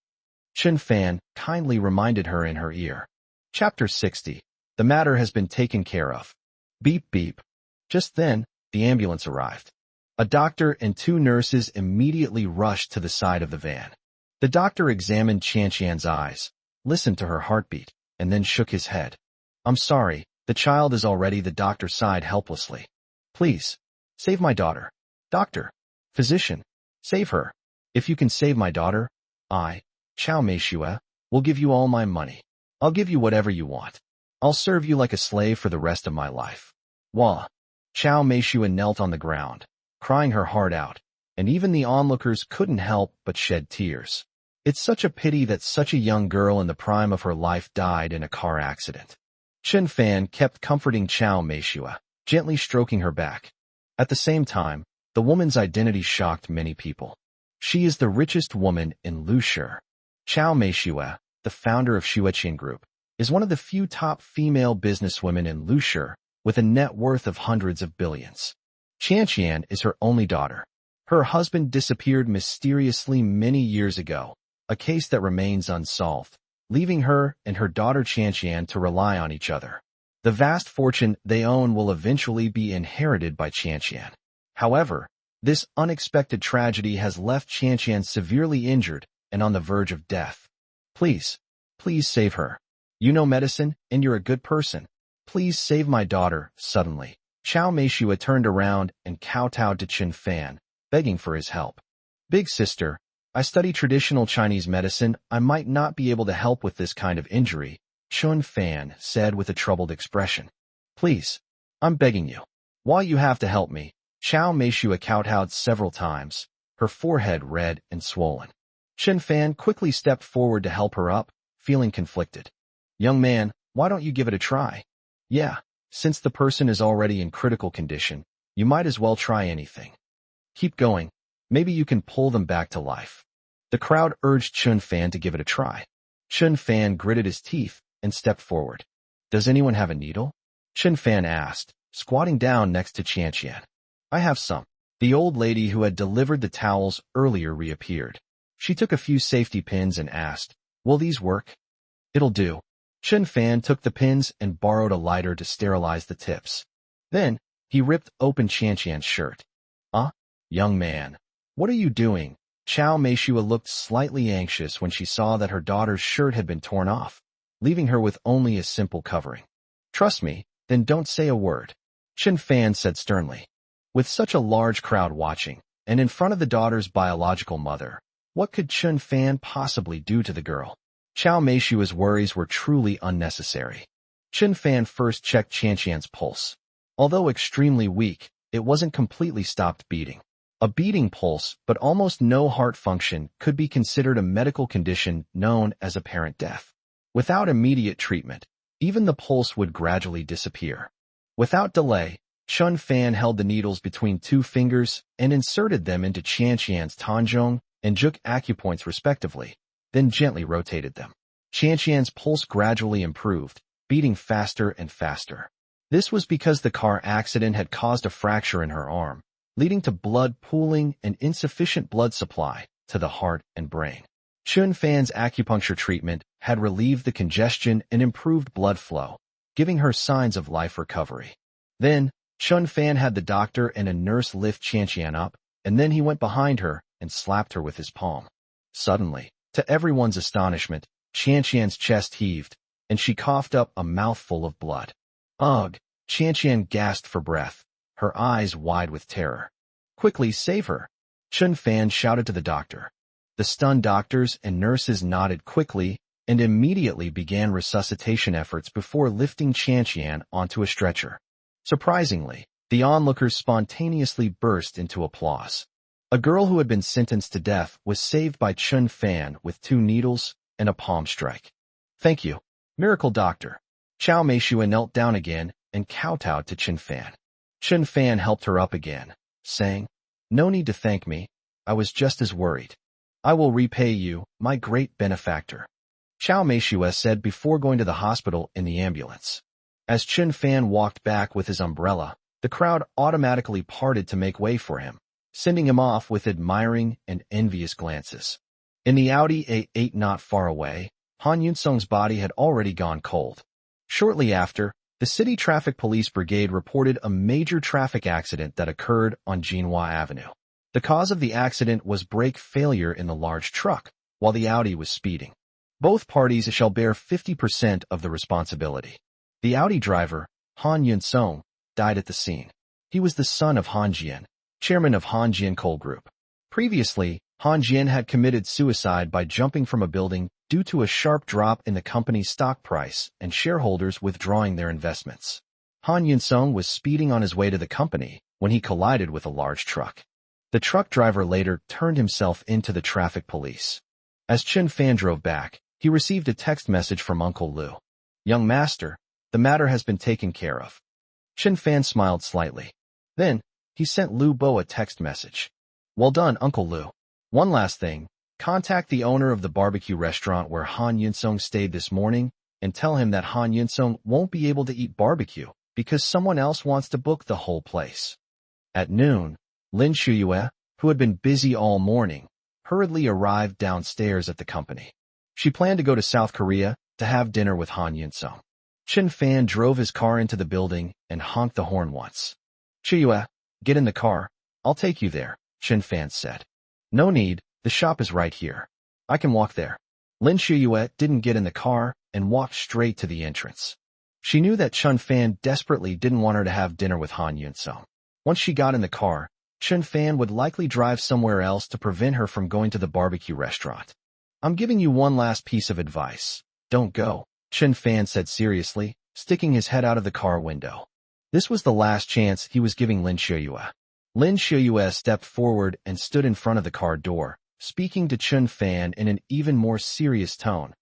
Chen Fan kindly reminded her in her ear. Chapter 60. The matter has been taken care of. Beep beep. Just then, the ambulance arrived. A doctor and 2 nurses immediately rushed to the side of the van. The doctor examined Qianqian's eyes, listened to her heartbeat, and then shook his head. I'm sorry, the child is already. The doctor sighed helplessly. Please, save my daughter. Doctor. Physician. Save her. If you can save my daughter, I, Chao Meishue, will give you all my money. I'll give you whatever you want. I'll serve you like a slave for the rest of my life. Wah. Chao Meishue knelt on the ground, crying her heart out, and even the onlookers couldn't help but shed tears. It's such a pity that such a young girl in the prime of her life died in a car accident. Chen Fan kept comforting Chao Meishue, gently stroking her back. At the same time, the woman's identity shocked many people. She is the richest woman in Lushi. Chao Meishue, the founder of Xueqian Group, is one of the few top female businesswomen in Lushi, with a net worth of hundreds of billions. Qianqian is her only daughter. Her husband disappeared mysteriously many years ago, a case that remains unsolved, leaving her and her daughter Qianqian to rely on each other. The vast fortune they own will eventually be inherited by Qianqian. However, this unexpected tragedy has left Qianqian severely injured and on the verge of death. Please, please save her. You know medicine, and you're a good person. Please save my daughter. Suddenly, Chao Meishue turned around and kowtowed to Chen Fan, begging for his help. Big sister, I study traditional Chinese medicine. I might not be able to help with this kind of injury, Chen Fan said with a troubled expression. Please, I'm begging you. Why you have to help me? Chao Meishue kowtowed several times, her forehead red and swollen. Chen Fan quickly stepped forward to help her up, feeling conflicted. Young man, why don't you give it a try? Yeah, since the person is already in critical condition, you might as well try anything. Keep going. Maybe you can pull them back to life. The crowd urged Chen Fan to give it a try. Chen Fan gritted his teeth and stepped forward. Does anyone have a needle? Chen Fan asked, squatting down next to Qianqian. I have some. The old lady who had delivered the towels earlier reappeared. She took a few safety pins and asked, will these work? It'll do. Chen Fan took the pins and borrowed a lighter to sterilize the tips. Then, he ripped open Qianqian's shirt. Young man. What are you doing? Chao Meishue looked slightly anxious when she saw that her daughter's shirt had been torn off, leaving her with only a simple covering. Trust me, then don't say a word. Chen Fan said sternly. With such a large crowd watching, and in front of the daughter's biological mother, what could Chen Fan possibly do to the girl? Chao Meishue's worries were truly unnecessary. Chen Fan first checked Qianqian's pulse. Although extremely weak, it wasn't completely stopped beating. A beating pulse, but almost no heart function, could be considered a medical condition known as apparent death. Without immediate treatment, even the pulse would gradually disappear. Without delay, Chen Fan held the needles between 2 fingers and inserted them into Qianqian's Tanzhong and Juk acupoints respectively, then gently rotated them. Qianqian's pulse gradually improved, beating faster and faster. This was because the car accident had caused a fracture in her arm, leading to blood pooling and insufficient blood supply to the heart and brain. Chen Fan's acupuncture treatment had relieved the congestion and improved blood flow, giving her signs of life recovery. Then, Chun Fan had the doctor and a nurse lift Qianqian up, and then he went behind her and slapped her with his palm. Suddenly, to everyone's astonishment, Qianqian's chest heaved, and she coughed up a mouthful of blood. Ugh! Qianqian gasped for breath, her eyes wide with terror. Quickly, save her! Chun Fan shouted to the doctor. The stunned doctors and nurses nodded quickly and immediately began resuscitation efforts before lifting Qianqian onto a stretcher. Surprisingly, the onlookers spontaneously burst into applause. A girl who had been sentenced to death was saved by Chun Fan with 2 needles and a palm strike. Thank you, miracle doctor. Chao Meishua knelt down again and kowtowed to Chun Fan. Chun Fan helped her up again, saying, "No need to thank me. I was just as worried. I will repay you, my great benefactor," Chao Meishua said before going to the hospital in the ambulance. As Chun Fan walked back with his umbrella, the crowd automatically parted to make way for him, sending him off with admiring and envious glances. In the Audi A8 not far away, Han Yunsong's body had already gone cold. Shortly after, the City Traffic Police Brigade reported a major traffic accident that occurred on Jinhua Avenue. The cause of the accident was brake failure in the large truck, while the Audi was speeding. Both parties shall bear 50% of the responsibility. The Audi driver, Han Yunsong, died at the scene. He was the son of Han Jian, chairman of Han Jian Coal Group. Previously, Han Jian had committed suicide by jumping from a building due to a sharp drop in the company's stock price and shareholders withdrawing their investments. Han Yunsong was speeding on his way to the company when he collided with a large truck. The truck driver later turned himself into the traffic police. As Chun Fan drove back, he received a text message from Uncle Lu. "Young master, the matter has been taken care of." Chun Fan smiled slightly. Then, he sent Lu Bo a text message. "Well done, Uncle Lu. One last thing, contact the owner of the barbecue restaurant where Han Yunsong stayed this morning and tell him that Han Yunsong won't be able to eat barbecue because someone else wants to book the whole place." At noon, Lin Shuyue, who had been busy all morning, hurriedly arrived downstairs at the company. She planned to go to South Korea to have dinner with Han Yunsong. Chun Fan drove his car into the building and honked the horn once. "Shuyue, get in the car. I'll take you there," Chun Fan said. "No need, the shop is right here. I can walk there." Lin Shuyue didn't get in the car and walked straight to the entrance. She knew that Chun Fan desperately didn't want her to have dinner with Han Yunsong. Once she got in the car, Chun Fan would likely drive somewhere else to prevent her from going to the barbecue restaurant. "I'm giving you one last piece of advice. Don't go," Chun Fan said seriously, sticking his head out of the car window. This was the last chance he was giving Lin Shuyue. Lin Shuyue stepped forward and stood in front of the car door, speaking to Chun Fan in an even more serious tone.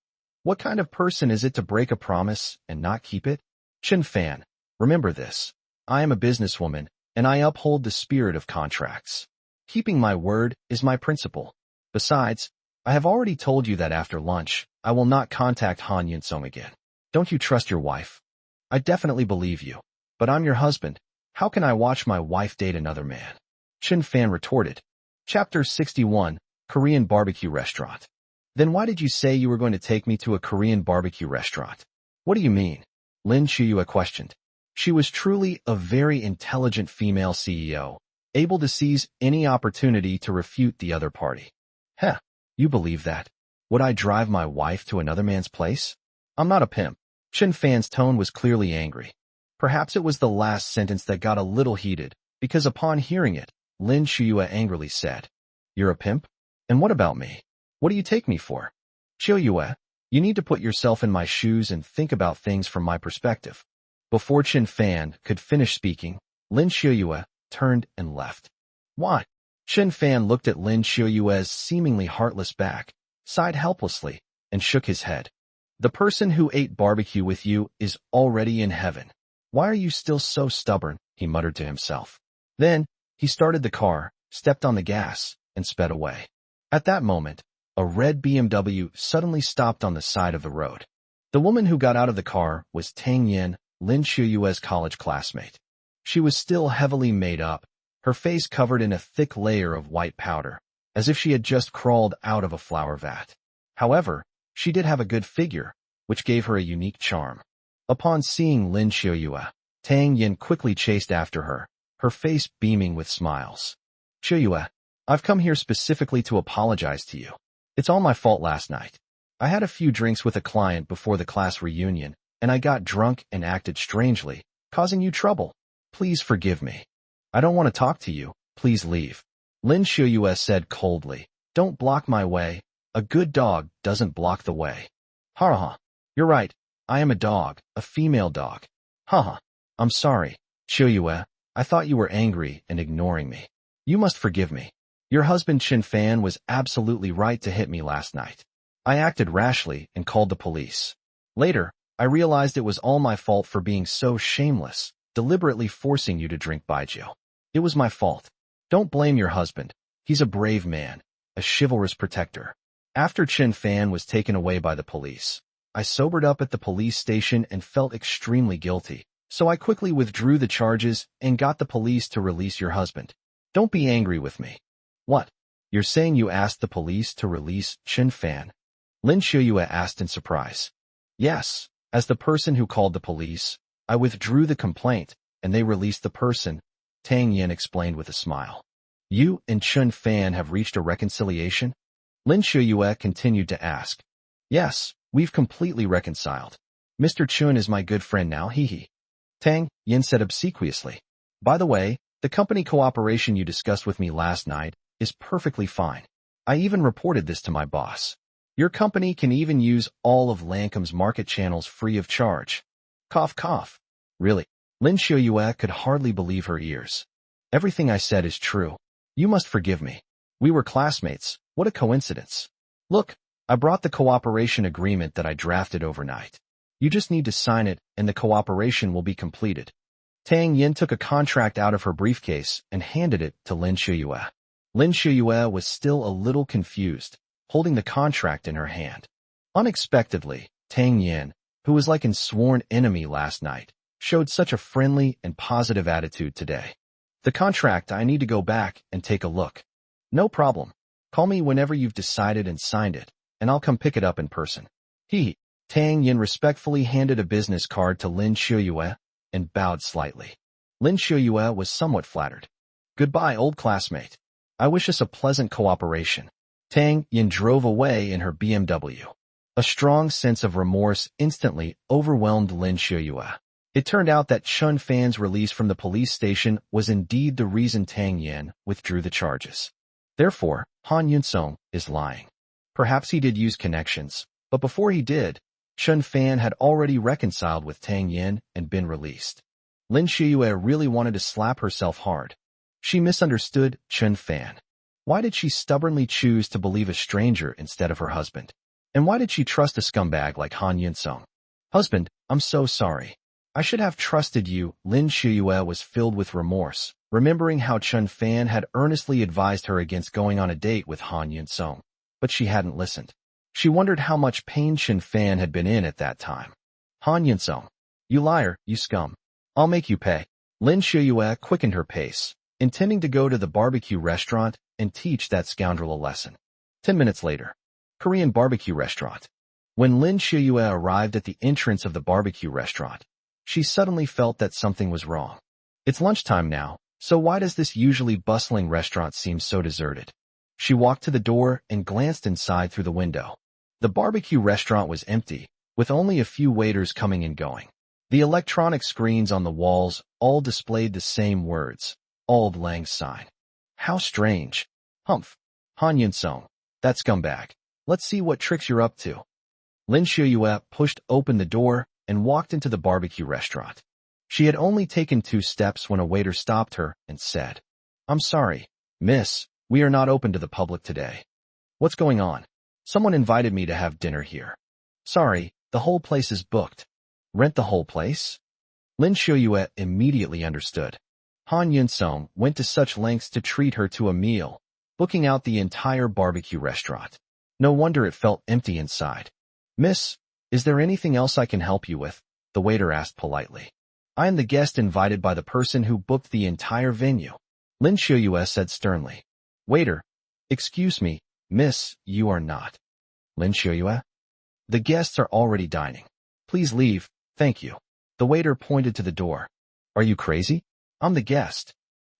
"What kind of person is it to break a promise and not keep it? Chun Fan, remember this. I am a businesswoman, and I uphold the spirit of contracts. Keeping my word is my principle. Besides, I have already told you that after lunch, I will not contact Han Yunsong again. Don't you trust your wife? I definitely believe you, but I'm your husband. How can I watch my wife date another man?" Chun Fan retorted. Chapter 61, Korean Barbecue Restaurant. "Then why did you say you were going to take me to a Korean barbecue restaurant? What do you mean?" Lin Shuyue questioned. She was truly a very intelligent female CEO, able to seize any opportunity to refute the other party. "Heh, you believe that? Would I drive my wife to another man's place? I'm not a pimp." Chun Fan's tone was clearly angry. Perhaps it was the last sentence that got a little heated, because upon hearing it, Lin Shuyue angrily said, "You're a pimp? And what about me? What do you take me for? Shuyue, you need to put yourself in my shoes and think about things from my perspective." Before Chun Fan could finish speaking, Lin Shuyue turned and left. "Why?" Chun Fan looked at Lin Shuyue's seemingly heartless back, sighed helplessly, and shook his head. "The person who ate barbecue with you is already in heaven. Why are you still so stubborn?" he muttered to himself. Then, he started the car, stepped on the gas, and sped away. At that moment, a red BMW suddenly stopped on the side of the road. The woman who got out of the car was Tang Yin, Lin Shuyue's college classmate. She was still heavily made up, her face covered in a thick layer of white powder, as if she had just crawled out of a flour vat. However, she did have a good figure, which gave her a unique charm. Upon seeing Lin Xiuyue, Tang Yin quickly chased after her, her face beaming with smiles. Xiuyue, I've come here specifically to apologize to you. It's all my fault last night. I had a few drinks with a client before the class reunion, and I got drunk and acted strangely, causing you trouble. Please forgive me. I don't want to talk to you. Please leave. Lin Xiuyue said coldly. Don't block my way. A good dog doesn't block the way. Ha. You're right. I am a dog, a female dog. Ha. I'm sorry, Xiuyue. I thought you were angry and ignoring me. You must forgive me. Your husband Qin Fan was absolutely right to hit me last night. I acted rashly and called the police. Later, I realized it was all my fault for being so shameless, deliberately forcing you to drink baijiu. It was my fault. Don't blame your husband. He's a brave man, a chivalrous protector. After Qin Fan was taken away by the police, I sobered up at the police station and felt extremely guilty, so I quickly withdrew the charges and got the police to release your husband. Don't be angry with me. What? You're saying you asked the police to release Qin Fan? Lin Xiuyue asked in surprise. Yes, as the person who called the police, I withdrew the complaint, and they released the person, Tang Yin explained with a smile. You and Qin Fan have reached a reconciliation? Lin Xiuyue continued to ask. Yes, we've completely reconciled. Mr. Chun is my good friend now, hee. Tang Yin said obsequiously. By the way, the company cooperation you discussed with me last night is perfectly fine. I even reported this to my boss. Your company can even use all of Lancom's market channels free of charge. Cough, cough. Really? Lin Xiuyue could hardly believe her ears. Everything I said is true. You must forgive me. We were classmates. What a coincidence. Look, I brought the cooperation agreement that I drafted overnight. You just need to sign it and the cooperation will be completed. Tang Yin took a contract out of her briefcase and handed it to Lin Xiuyue. Lin Xiuyue was still a little confused, holding the contract in her hand. Unexpectedly, Tang Yin, who was like a sworn enemy last night, showed such a friendly and positive attitude today. The contract, I need to go back and take a look. No problem. Call me whenever you've decided and signed it, and I'll come pick it up in person. Tang Yin respectfully handed a business card to Lin Xiuyue and bowed slightly. Lin Xiuyue was somewhat flattered. Goodbye, old classmate. I wish us a pleasant cooperation. Tang Yin drove away in her BMW. A strong sense of remorse instantly overwhelmed Lin Xiuyue. It turned out that Qin Fan's release from the police station was indeed the reason Tang Yin withdrew the charges. Therefore, Han Yunsong is lying. Perhaps he did use connections, but before he did, Qin Fan had already reconciled with Tang Yin and been released. Lin Xiuyue really wanted to slap herself hard. She misunderstood Qin Fan. Why did she stubbornly choose to believe a stranger instead of her husband? And why did she trust a scumbag like Han Yunsong? Husband, I'm so sorry. I should have trusted you. Lin Xiuyue was filled with remorse, remembering how Qin Fan had earnestly advised her against going on a date with Han Yunsong, but she hadn't listened. She wondered how much pain Qin Fan had been in at that time. Han Yunsong, you liar, you scum. I'll make you pay. Lin Xiuyue quickened her pace, intending to go to the barbecue restaurant and teach that scoundrel a lesson. 10 minutes later, Korean barbecue restaurant. When Lin Xiuyue arrived at the entrance of the barbecue restaurant, she suddenly felt that something was wrong. It's lunchtime now, so why does this usually bustling restaurant seem so deserted? She walked to the door and glanced inside through the window. The barbecue restaurant was empty, with only a few waiters coming and going. The electronic screens on the walls all displayed the same words, Auld Lang Syne. How strange. Humph. Han Yunsong, that scumbag. Let's see what tricks you're up to. Lin Xiuyue pushed open the door and walked into the barbecue restaurant. She had only taken 2 steps when a waiter stopped her and said, I'm sorry, miss, we are not open to the public today. What's going on? Someone invited me to have dinner here. Sorry, the whole place is booked. Rent the whole place? Lin Xiuyue immediately understood. Han Yunsong went to such lengths to treat her to a meal, booking out the entire barbecue restaurant. No wonder it felt empty inside. Miss, is there anything else I can help you with? The waiter asked politely. I am the guest invited by the person who booked the entire venue. Lin Xiuyue said sternly. Waiter, excuse me, miss, you are not. Lin Xiuyue? The guests are already dining. Please leave. Thank you. The waiter pointed to the door. Are you crazy? I'm the guest.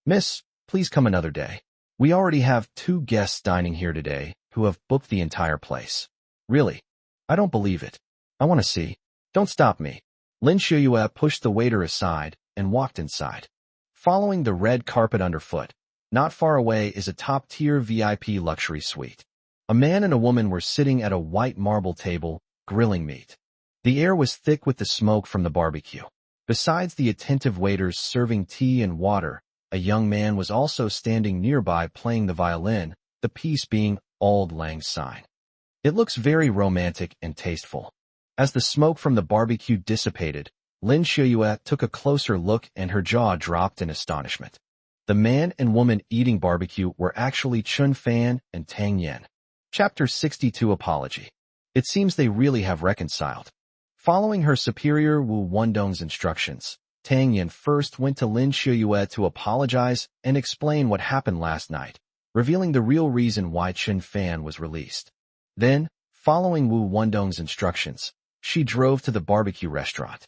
Miss, please come another day. We already have 2 guests dining here today who have booked the entire place. Really? I don't believe it. I want to see. Don't stop me. Lin Shuyue pushed the waiter aside and walked inside. Following the red carpet underfoot, not far away is a top-tier VIP luxury suite. A man and a woman were sitting at a white marble table, grilling meat. The air was thick with the smoke from the barbecue. Besides the attentive waiters serving tea and water, a young man was also standing nearby playing the violin, the piece being Auld Lang Syne. It looks very romantic and tasteful. As the smoke from the barbecue dissipated, Lin Shuyue took a closer look and her jaw dropped in astonishment. The man and woman eating barbecue were actually Chun Fan and Tang Yin. Chapter 62 Apology. It seems they really have reconciled. Following her superior Wu Wendong's instructions, Tang Yin first went to Lin Shuyue to apologize and explain what happened last night, revealing the real reason why Chun Fan was released. Then, following Wu Wendong's instructions, she drove to the barbecue restaurant.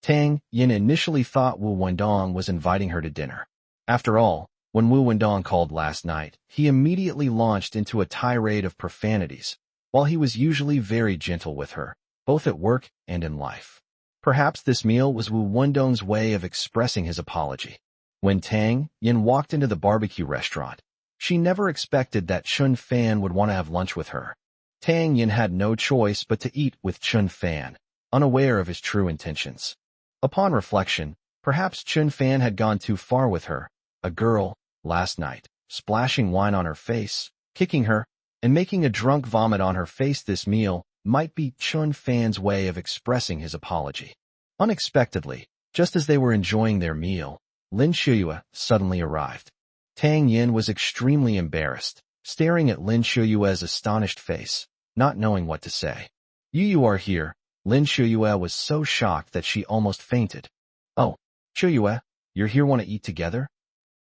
Tang Yin initially thought Wu Wendong was inviting her to dinner. After all, when Wu Wendong called last night, he immediately launched into a tirade of profanities, while he was usually very gentle with her, both at work and in life. Perhaps this meal was Wu Wendong's way of expressing his apology. When Tang Yin walked into the barbecue restaurant, she never expected that Chun Fan would want to have lunch with her. Tang Yin had no choice but to eat with Chun Fan, unaware of his true intentions. Upon reflection, perhaps Chun Fan had gone too far with her, a girl, last night, splashing wine on her face, kicking her, and making a drunk vomit on her face. This meal might be Chun Fan's way of expressing his apology. Unexpectedly, just as they were enjoying their meal, Lin Shuyue suddenly arrived. Tang Yin was extremely embarrassed, staring at Lin Shuyue's astonished face, not knowing what to say. You are here. Lin Shuyue was so shocked that she almost fainted. Oh, Shuyue, you're here, want to eat together?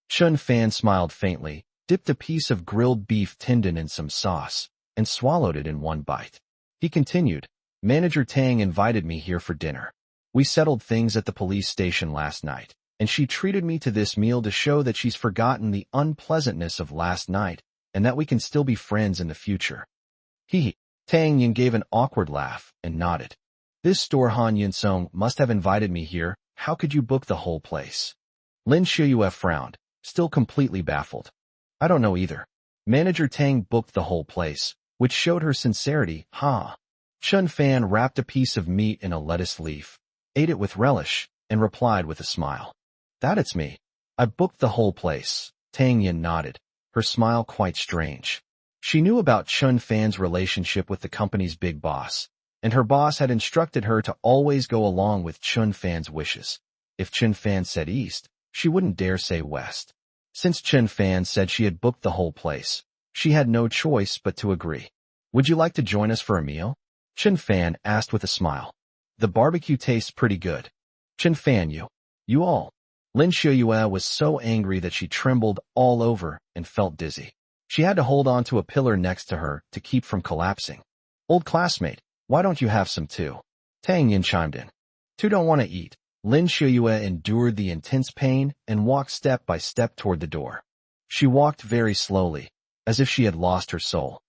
Chun Fan smiled faintly, dipped a piece of grilled beef tendon in some sauce, and swallowed it in one bite. He continued, Manager Tang invited me here for dinner. We settled things at the police station last night, and she treated me to this meal to show that she's forgotten the unpleasantness of last night, and that we can still be friends in the future. He. Tang Yin gave an awkward laugh and nodded. This store Han Yun Song must have invited me here. How could you book the whole place? Lin Shuyue frowned, still completely baffled. I don't know either. Manager Tang booked the whole place, which showed her sincerity. Chun Fan wrapped a piece of meat in a lettuce leaf, ate it with relish, and replied with a smile. That it's me. I booked the whole place. Tang Yin nodded, her smile quite strange. She knew about Chun Fan's relationship with the company's big boss, and her boss had instructed her to always go along with Chun Fan's wishes. If Chun Fan said east, she wouldn't dare say west. Since Chun Fan said she had booked the whole place, she had no choice but to agree. Would you like to join us for a meal? Chun Fan asked with a smile. The barbecue tastes pretty good. Chun Fan, you all. Lin Shuyue was so angry that she trembled all over and felt dizzy. She had to hold on to a pillar next to her to keep from collapsing. Old classmate, why don't you have some too? Tang Yin chimed in. Two don't want to eat. Lin Shuyue endured the intense pain and walked step by step toward the door. She walked very slowly, as if she had lost her soul.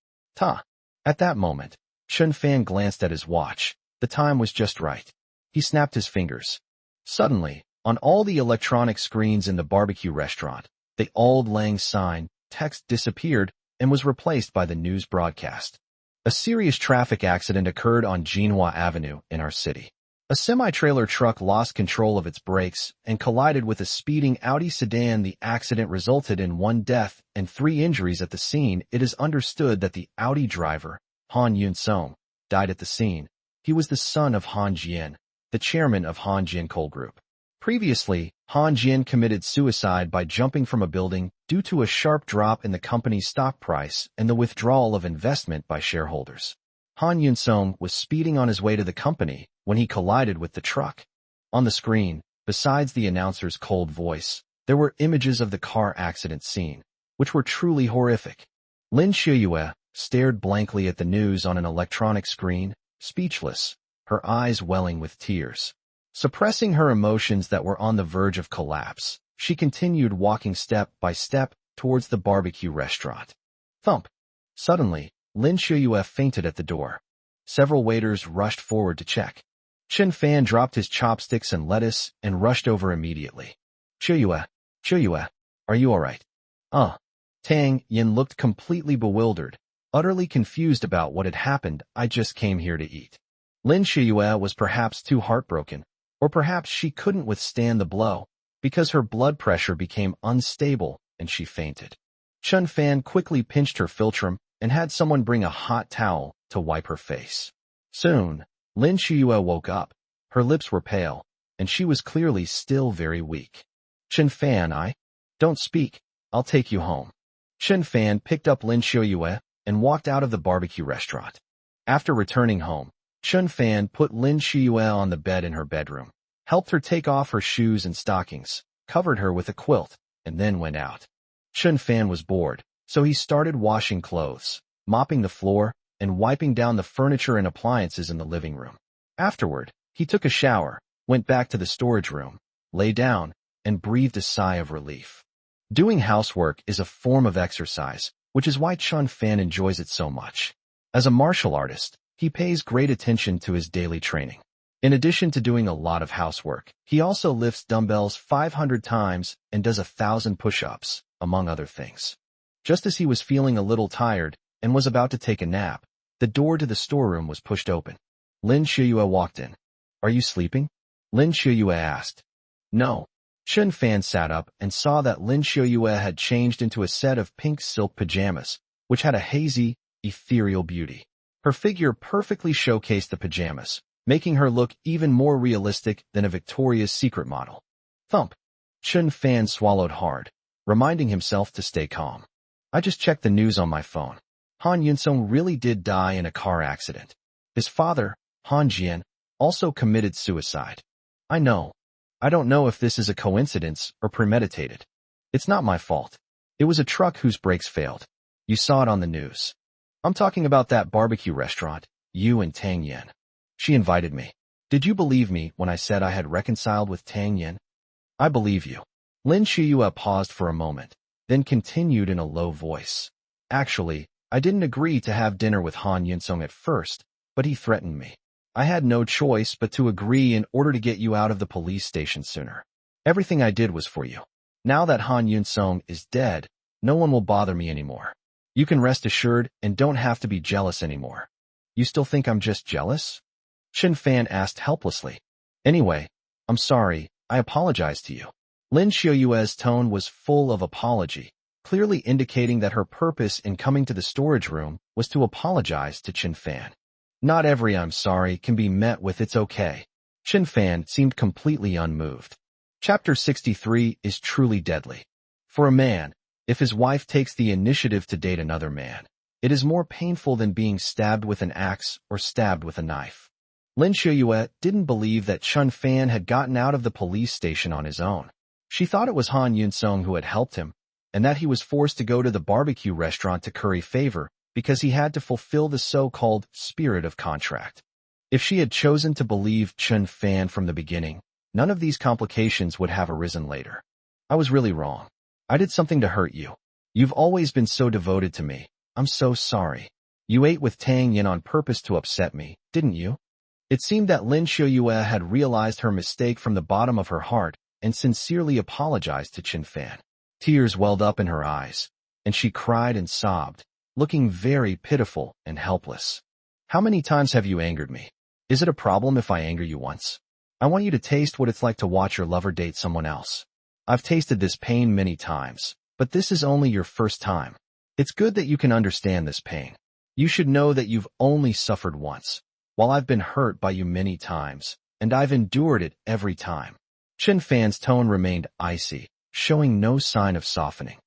At that moment, Chun Fan glanced at his watch. The time was just right. He snapped his fingers. Suddenly, on all the electronic screens in the barbecue restaurant, the Auld Lang Syne text disappeared and was replaced by the news broadcast. A serious traffic accident occurred on Manhwa Avenue in our city. A semi-trailer truck lost control of its brakes and collided with a speeding Audi sedan. The accident resulted in 1 death and 3 injuries at the scene. It is understood that the Audi driver, Han Yun Song, died at the scene. He was the son of Han Jian, the chairman of Han Jian Coal Group. Previously, Han Jian committed suicide by jumping from a building due to a sharp drop in the company's stock price and the withdrawal of investment by shareholders. Han Yun Song was speeding on his way to the company when he collided with the truck. On the screen, besides the announcer's cold voice, there were images of the car accident scene, which were truly horrific. Lin Shuyue stared blankly at the news on an electronic screen, speechless, her eyes welling with tears. Suppressing her emotions that were on the verge of collapse, she continued walking step by step towards the barbecue restaurant. Thump! Suddenly, Lin Shuyue fainted at the door. Several waiters rushed forward to check. Chen Fan dropped his chopsticks and lettuce and rushed over immediately. Shuyue, are you alright? Tang Yin looked completely bewildered, utterly confused about what had happened. I just came here to eat. Lin Shuyue was perhaps too heartbroken, or perhaps she couldn't withstand the blow, because her blood pressure became unstable and she fainted. Chen Fan quickly pinched her philtrum and had someone bring a hot towel to wipe her face. Soon, Lin Shuyue woke up. Her lips were pale, and she was clearly still very weak. Chen Fan, don't speak. I'll take you home. Chen Fan picked up Lin Shuyue and walked out of the barbecue restaurant. After returning home, Chen Fan put Lin Shuyue on the bed in her bedroom, helped her take off her shoes and stockings, covered her with a quilt, and then went out. Chen Fan was bored, so he started washing clothes, mopping the floor, and wiping down the furniture and appliances in the living room. Afterward, he took a shower, went back to the storage room, lay down, and breathed a sigh of relief. Doing housework is a form of exercise, which is why Chen Fan enjoys it so much. As a martial artist, he pays great attention to his daily training. In addition to doing a lot of housework, he also lifts dumbbells 500 times and does 1,000 push-ups, among other things. Just as he was feeling a little tired and was about to take a nap, the door to the storeroom was pushed open. Lin Shuyue walked in. Are you sleeping? Lin Shuyue asked. No. Chen Fan sat up and saw that Lin Shuyue had changed into a set of pink silk pajamas, which had a hazy, ethereal beauty. Her figure perfectly showcased the pajamas, making her look even more realistic than a Victoria's Secret model. Thump! Chen Fan swallowed hard, reminding himself to stay calm. I just checked the news on my phone. Han Yunsong really did die in a car accident. His father, Han Jian, also committed suicide. I know. I don't know if this is a coincidence or premeditated. It's not my fault. It was a truck whose brakes failed. You saw it on the news. I'm talking about that barbecue restaurant, you and Tang Yin. She invited me. Did you believe me when I said I had reconciled with Tang Yin? I believe you. Lin Shuyue paused for a moment, then continued in a low voice. Actually, I didn't agree to have dinner with Han Yunsong at first, but he threatened me. I had no choice but to agree in order to get you out of the police station sooner. Everything I did was for you. Now that Han Yunsong is dead, no one will bother me anymore. You can rest assured and don't have to be jealous anymore. You still think I'm just jealous? Chen Fan asked helplessly. Anyway, I'm sorry, I apologize to you. Lin Shuyue's tone was full of apology, clearly indicating that her purpose in coming to the storage room was to apologize to Chen Fan. Not every I'm sorry can be met with it's okay. Chen Fan seemed completely unmoved. Chapter 63 is truly deadly. For a man, if his wife takes the initiative to date another man, it is more painful than being stabbed with an axe or stabbed with a knife. Lin Shuyue didn't believe that Chen Fan had gotten out of the police station on his own. She thought it was Han Yunsong who had helped him, and that he was forced to go to the barbecue restaurant to curry favor because he had to fulfill the so-called spirit of contract. If she had chosen to believe Chen Fan from the beginning, none of these complications would have arisen later. I was really wrong. I did something to hurt you. You've always been so devoted to me. I'm so sorry. You ate with Tang Yin on purpose to upset me, didn't you? It seemed that Lin Shuyue had realized her mistake from the bottom of her heart and sincerely apologized to Chen Fan. Tears welled up in her eyes, and she cried and sobbed, looking very pitiful and helpless. How many times have you angered me? Is it a problem if I anger you once? I want you to taste what it's like to watch your lover date someone else. I've tasted this pain many times, but this is only your first time. It's good that you can understand this pain. You should know that you've only suffered once, while I've been hurt by you many times, and I've endured it every time. Chen Fan's tone remained icy, showing no sign of softening.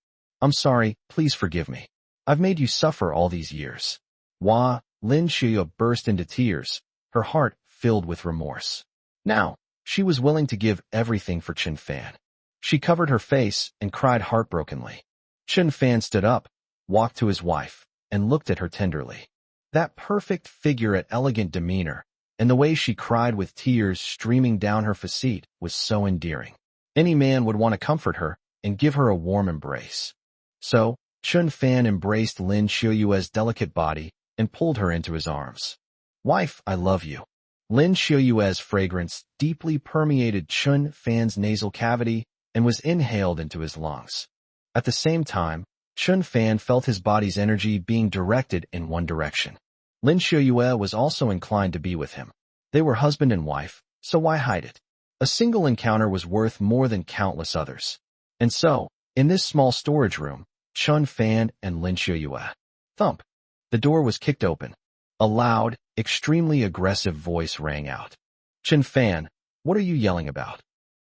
I'm sorry, please forgive me. I've made you suffer all these years. Wah, Lin Shuyue burst into tears, her heart filled with remorse. Now, she was willing to give everything for Chen Fan. She covered her face and cried heartbrokenly. Chen Fan stood up, walked to his wife, and looked at her tenderly. That perfect figure and elegant demeanor, and the way she cried with tears streaming down her facete was so endearing. Any man would want to comfort her and give her a warm embrace. So, Chun Fan embraced Lin Xiuyue's delicate body and pulled her into his arms. "Wife, I love you." Lin Xiuyue's fragrance deeply permeated Chun Fan's nasal cavity and was inhaled into his lungs. At the same time, Chun Fan felt his body's energy being directed in one direction. Lin Xiuyue was also inclined to be with him. They were husband and wife, so why hide it? A single encounter was worth more than countless others. And so, in this small storage room, Chun Fan and Lin Xiuyue. Thump. The door was kicked open. A loud, extremely aggressive voice rang out. "Chun Fan, what are you yelling about?"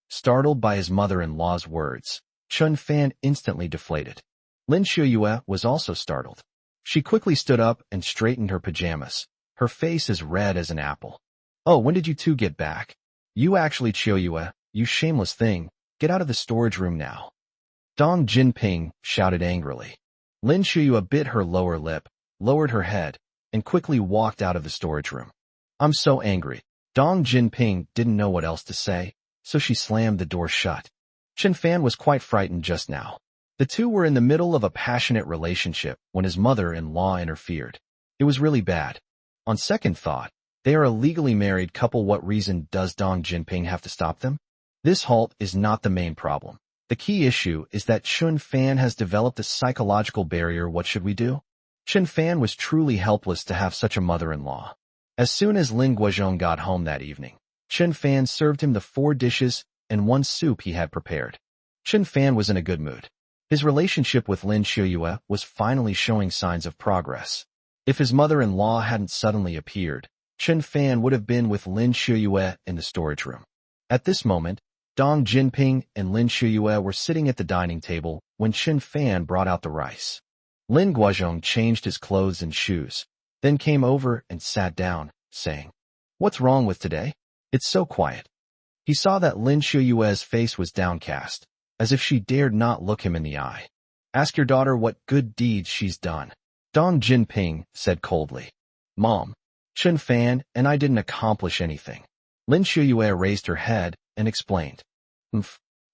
Startled by his mother-in-law's words, Chun Fan instantly deflated. Lin Xiuyue was also startled. She quickly stood up and straightened her pajamas, her face as red as an apple. "Oh, when did you two get back? You actually, Xiuyue, you shameless thing, get out of the storage room now." Dong Jinping shouted angrily. Lin Xiuyue bit her lower lip, lowered her head, and quickly walked out of the storage room. "I'm so angry." Dong Jinping didn't know what else to say, so she slammed the door shut. Chun Fan was quite frightened just now. The two were in the middle of a passionate relationship when his mother-in-law interfered. It was really bad. On second thought, they are a legally married couple. What reason does Dong Jinping have to stop them? This halt is not the main problem. The key issue is that Chun Fan has developed a psychological barrier. What should we do? Chun Fan was truly helpless to have such a mother-in-law. As soon as Lin Guozhong got home that evening, Chun Fan served him the 4 dishes and 1 soup he had prepared. Chun Fan was in a good mood. His relationship with Lin Xiuyue was finally showing signs of progress. If his mother-in-law hadn't suddenly appeared, Chun Fan would have been with Lin Xiuyue in the storage room. At this moment, Dong Jinping and Lin Xiuyue were sitting at the dining table when Chun Fan brought out the rice. Lin Guozhong changed his clothes and shoes, then came over and sat down, saying, "What's wrong with today? It's so quiet." He saw that Lin Xiuyue's face was downcast, as if she dared not look him in the eye. "Ask your daughter what good deeds she's done," Dong Jinping said coldly. "Mom, Chun Fan and I didn't accomplish anything." Lin Xiuyue raised her head and explained.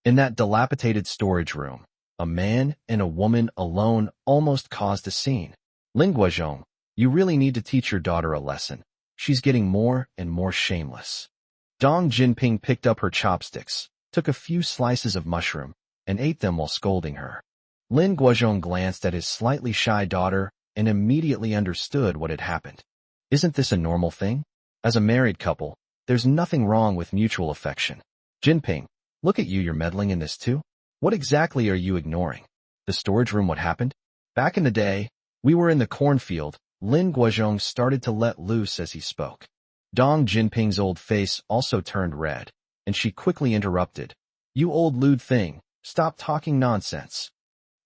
In that dilapidated storage room, a man and a woman alone almost caused a scene. Lin Guozhong, you really need to teach your daughter a lesson. She's getting more and more shameless." Dong Jinping picked up her chopsticks, took a few slices of mushroom, and ate them while scolding her. Lin Guozhong glanced at his slightly shy daughter and immediately understood what had happened. Isn't this a normal thing? As a married couple, there's nothing wrong with mutual affection. Jinping, look at you, you're meddling in this too? What exactly are you ignoring? The storage room, what happened? Back in the day, we were in the cornfield. Lin Guozhong started to let loose as he spoke. Dong Jinping's old face also turned red, and she quickly interrupted. "You old lewd thing, stop talking nonsense."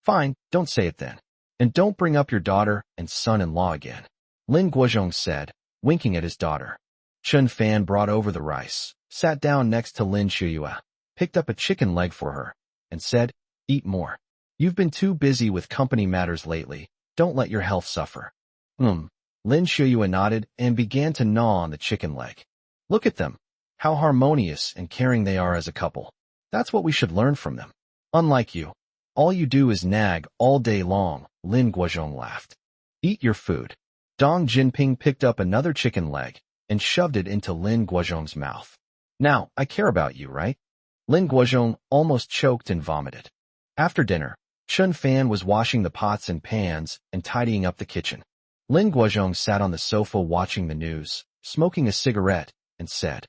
"Fine, don't say it then. And don't bring up your daughter and son-in-law again," Lin Guozhong said, winking at his daughter. Chun Fan brought over the rice, sat down next to Lin Xiuyue, picked up a chicken leg for her, and said, "Eat more. You've been too busy with company matters lately. Don't let your health suffer." Lin Xiuyue nodded and began to gnaw on the chicken leg. "Look at them. How harmonious and caring they are as a couple. That's what we should learn from them. Unlike you, all you do is nag all day long," Lin Guozhong laughed. "Eat your food." Dong Jinping picked up another chicken leg and shoved it into Lin Guozhong's mouth. "Now, I care about you, right?" Lin Guozhong almost choked and vomited. After dinner, Chun Fan was washing the pots and pans and tidying up the kitchen. Lin Guozhong sat on the sofa watching the news, smoking a cigarette, and said,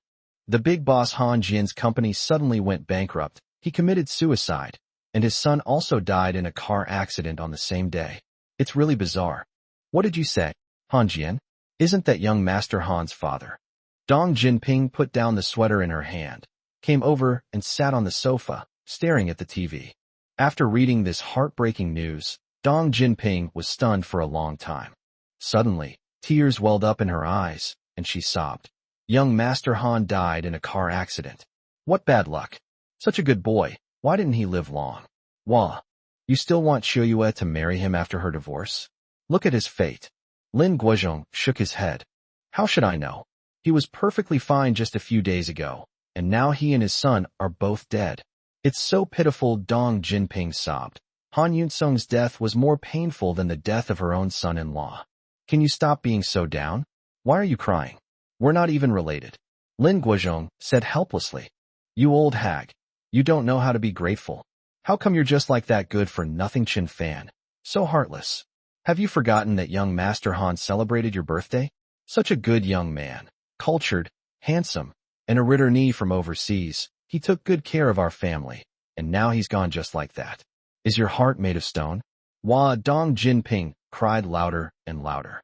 "The big boss Han Jian's company suddenly went bankrupt. He committed suicide, and his son also died in a car accident on the same day. It's really bizarre." "What did you say? Han Jian? Isn't that young Master Han's father?" Dong Jinping put down the sweater in her hand, came over and sat on the sofa, staring at the TV. After reading this heartbreaking news, Dong Jinping was stunned for a long time. Suddenly, tears welled up in her eyes, and she sobbed. Young Master Han died in a car accident. What bad luck. Such a good boy, why didn't he live long? Wah. You still want Xiuyue to marry him after her divorce? Look at his fate. Lin Guozhong shook his head. How should I know? He was perfectly fine just a few days ago, and now he and his son are both dead. It's so pitiful, Dong Jinping sobbed. Han Yunsung's death was more painful than the death of her own son-in-law. Can you stop being so down? Why are you crying? We're not even related. Lin Guozhong said helplessly. You old hag. You don't know how to be grateful. How come you're just like that good-for-nothing Chen Fan? So heartless. Have you forgotten that young Master Han celebrated your birthday? Such a good young man. Cultured, handsome, and a returee from overseas. He took good care of our family, and now he's gone just like that. Is your heart made of stone? Wah, Dong Jinping cried louder and louder.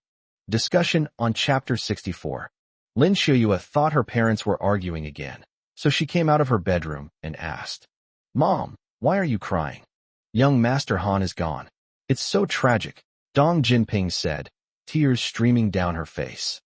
Discussion on Chapter 64. Lin Xiuyue thought her parents were arguing again, so she came out of her bedroom and asked, Mom, why are you crying? Young Master Han is gone. It's so tragic, Dong Jinping said, tears streaming down her face.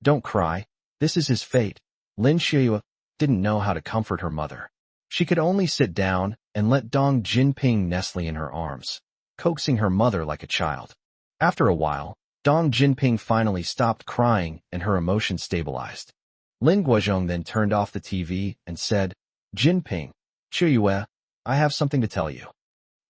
Don't cry. This is his fate. Lin Xiuyue didn't know how to comfort her mother. She could only sit down and let Dong Jinping nestle in her arms, coaxing her mother like a child. After a while, Dong Jinping finally stopped crying and her emotions stabilized. Lin Guozhong then turned off the TV and said, Jinping, Xiuyue, I have something to tell you.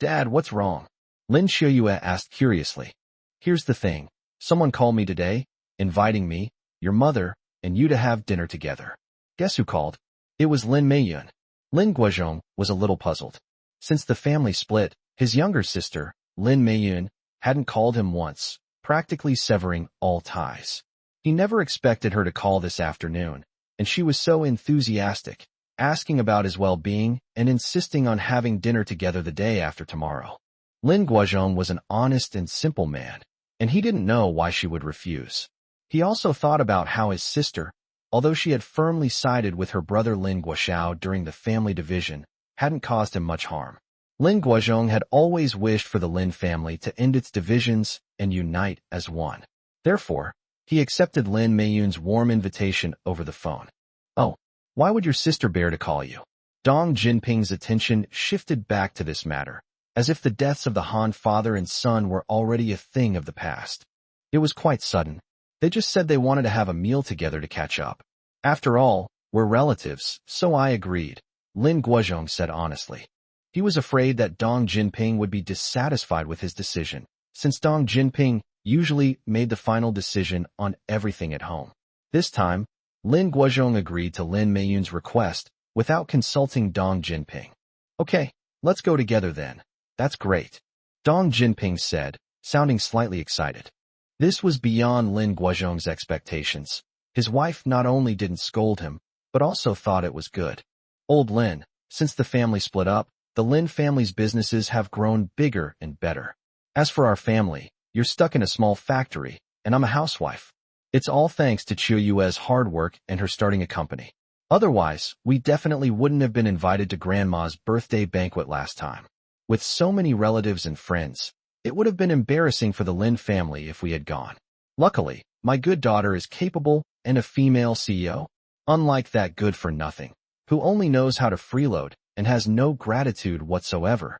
Dad, what's wrong? Lin Xiuyue asked curiously. Here's the thing. Someone called me today, inviting me, your mother, and you to have dinner together. Guess who called? It was Lin Meiyun. Lin Guozhong was a little puzzled. Since the family split, his younger sister, Lin Meiyun, hadn't called him once, practically severing all ties. He never expected her to call this afternoon, and she was so enthusiastic, asking about his well-being and insisting on having dinner together the day after tomorrow. Lin Guozhong was an honest and simple man, and he didn't know why she would refuse. He also thought about how his sister, although she had firmly sided with her brother Lin Guoxiao during the family division, hadn't caused him much harm. Lin Guozhong had always wished for the Lin family to end its divisions and unite as one. Therefore, he accepted Lin Meiyun's warm invitation over the phone. Oh, why would your sister bear to call you? Dong Jinping's attention shifted back to this matter, as if the deaths of the Han father and son were already a thing of the past. It was quite sudden. They just said they wanted to have a meal together to catch up. After all, we're relatives, so I agreed, Lin Guozhong said honestly. He was afraid that Dong Jinping would be dissatisfied with his decision, since Dong Jinping usually made the final decision on everything at home. This time, Lin Guozhong agreed to Lin Meiyun's request without consulting Dong Jinping. Okay, let's go together then. That's great, Dong Jinping said, sounding slightly excited. This was beyond Lin Guozhong's expectations. His wife not only didn't scold him, but also thought it was good. Old Lin, since the family split up, the Lin family's businesses have grown bigger and better. As for our family, you're stuck in a small factory, and I'm a housewife. It's all thanks to Qiuyue's hard work and her starting a company. Otherwise, we definitely wouldn't have been invited to Grandma's birthday banquet last time. With so many relatives and friends, it would have been embarrassing for the Lin family if we had gone. Luckily, my good daughter is capable and a female CEO, unlike that good-for-nothing, who only knows how to freeload and has no gratitude whatsoever.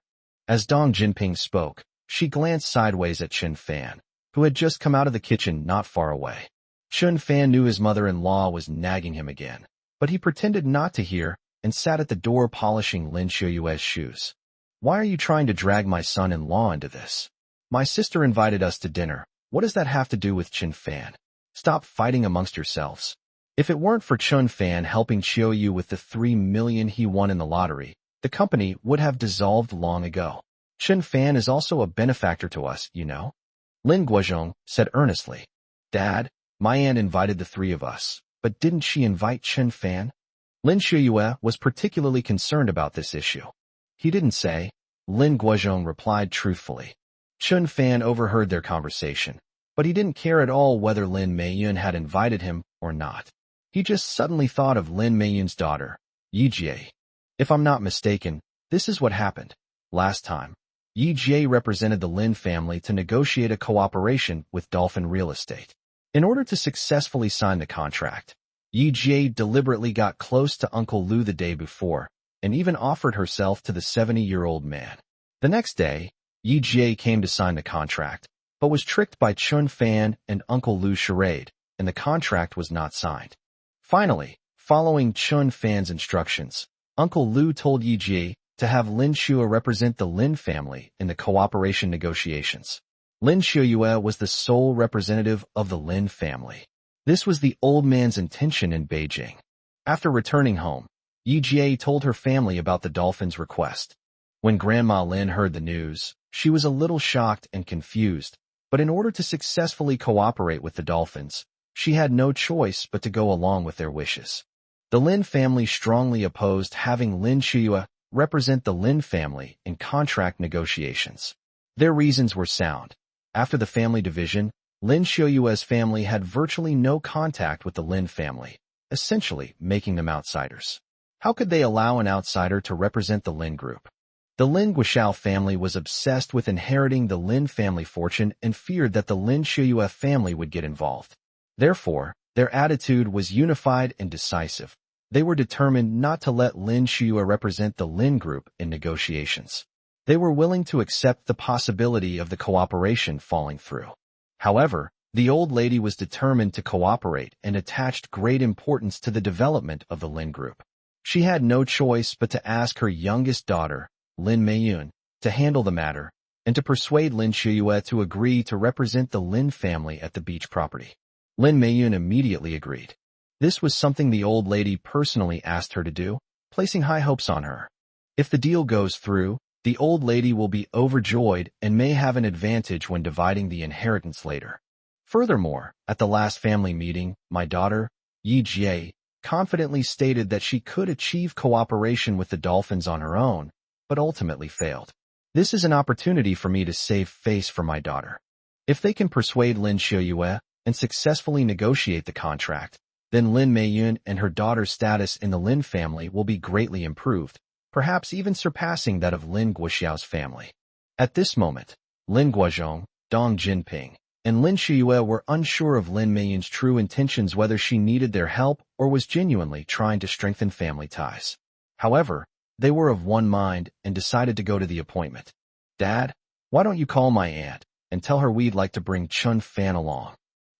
As Dong Jinping spoke, she glanced sideways at Chen Fan, who had just come out of the kitchen not far away. Chen Fan knew his mother-in-law was nagging him again, but he pretended not to hear and sat at the door polishing Lin Xiuyue's shoes. Why are you trying to drag my son-in-law into this? My sister invited us to dinner. What does that have to do with Chen Fan? Stop fighting amongst yourselves. If it weren't for Chen Fan helping Qiuyu with the 3 million he won in the lottery, the company would have dissolved long ago. Chen Fan is also a benefactor to us, you know? Lin Guozhong said earnestly. Dad, my aunt invited the three of us, but didn't she invite Chen Fan? Lin Xiuyue was particularly concerned about this issue. He didn't say, Lin Guozhong replied truthfully. Chen Fan overheard their conversation, but he didn't care at all whether Lin Meiyun had invited him or not. He just suddenly thought of Lin Meiyun's daughter, Yi Jie. If I'm not mistaken, this is what happened. Last time, Yi Jie represented the Lin family to negotiate a cooperation with Dolphin Real Estate. In order to successfully sign the contract, Yi Jie deliberately got close to Uncle Lu the day before, and even offered herself to the 70-year-old man. The next day, Yi Jie came to sign the contract, but was tricked by Chen Fan and Uncle Lu's charade, and the contract was not signed. Finally, following Chun Fan's instructions, Uncle Lu told Yi Jie to have Lin Shue represent the Lin family in the cooperation negotiations. Lin Shue was the sole representative of the Lin family. This was the old man's intention in Beijing. After returning home, Yi Jie told her family about the dolphin's request. When Grandma Lin heard the news, she was a little shocked and confused, but in order to successfully cooperate with the dolphins, she had no choice but to go along with their wishes. The Lin family strongly opposed having Lin Shue represent the Lin family in contract negotiations. Their reasons were sound. After the family division, Lin Shue's family had virtually no contact with the Lin family, essentially making them outsiders. How could they allow an outsider to represent the Lin group? The Lin Guoxiao family was obsessed with inheriting the Lin family fortune and feared that the Lin Shue family would get involved. Therefore, their attitude was unified and decisive. They were determined not to let Lin Shue represent the Lin group in negotiations. They were willing to accept the possibility of the cooperation falling through. However, the old lady was determined to cooperate and attached great importance to the development of the Lin group. She had no choice but to ask her youngest daughter, Lin Meiyun, to handle the matter and to persuade Lin Shue to agree to represent the Lin family at the beach property. Lin Meiyun immediately agreed. This was something the old lady personally asked her to do, placing high hopes on her. If the deal goes through, the old lady will be overjoyed and may have an advantage when dividing the inheritance later. Furthermore, at the last family meeting, my daughter, Yi Jie, confidently stated that she could achieve cooperation with the dolphins on her own, but ultimately failed. This is an opportunity for me to save face for my daughter. If they can persuade Lin Shue and successfully negotiate the contract, then Lin Meiyun and her daughter's status in the Lin family will be greatly improved, perhaps even surpassing that of Lin Guoxiao's family. At this moment, Lin Guozhong, Dong Jinping, and Lin Shue were unsure of Lin Meiyun's true intentions, whether she needed their help or was genuinely trying to strengthen family ties. However, they were of one mind and decided to go to the appointment. "Dad, why don't you call my aunt and tell her we'd like to bring Chun Fan along?"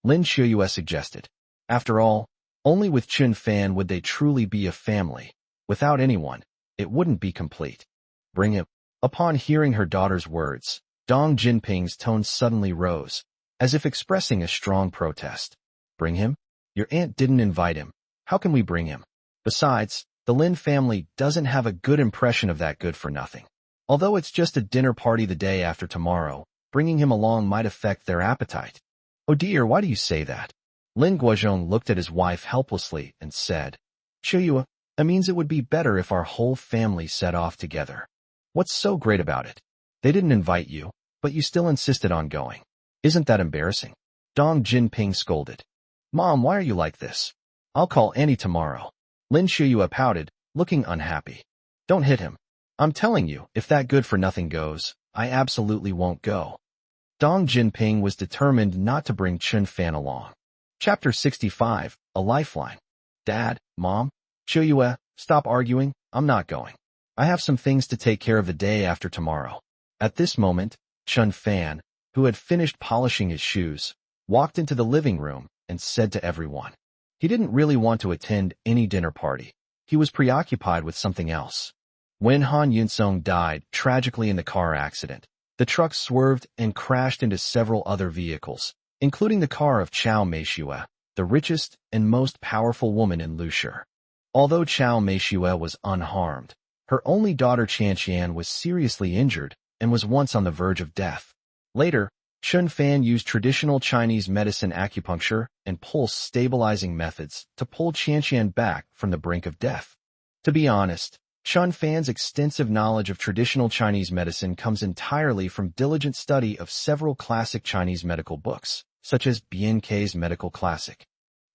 Lin Shue suggested. After all, only with Chun Fan would they truly be a family. Without anyone, it wouldn't be complete. "Bring him." Upon hearing her daughter's words, Dong Jinping's tone suddenly rose, as if expressing a strong protest. "Bring him? Your aunt didn't invite him. How can we bring him? Besides, the Lin family doesn't have a good impression of that good-for-nothing. Although it's just a dinner party the day after tomorrow, bringing him along might affect their appetite." "Oh dear, why do you say that?" Lin Guozhong looked at his wife helplessly and said, "Shue, it means it would be better if our whole family set off together. What's so great about it? They didn't invite you, but you still insisted on going. Isn't that embarrassing?" Dong Jinping scolded. "Mom, why are you like this? I'll call Annie tomorrow." Lin Shue pouted, looking unhappy. "Don't hit him. I'm telling you, if that good-for-nothing goes, I absolutely won't go." Dong Jinping was determined not to bring Chun Fan along. Chapter 65, A Lifeline. "Dad, Mom, Shue, stop arguing, I'm not going. I have some things to take care of the day after tomorrow." At this moment, Chun Fan, who had finished polishing his shoes, walked into the living room and said to everyone. He didn't really want to attend any dinner party. He was preoccupied with something else. When Han Yunsong died tragically in the car accident, the truck swerved and crashed into several other vehicles, including the car of Chao Meishue, the richest and most powerful woman in Lushi. Although Chao Meishue was unharmed, her only daughter Qianqian was seriously injured and was once on the verge of death. Later, Chun Fan used traditional Chinese medicine acupuncture and pulse-stabilizing methods to pull Qianqian back from the brink of death. To be honest, Chun Fan's extensive knowledge of traditional Chinese medicine comes entirely from diligent study of several classic Chinese medical books, such as Bian Kei's Medical Classic.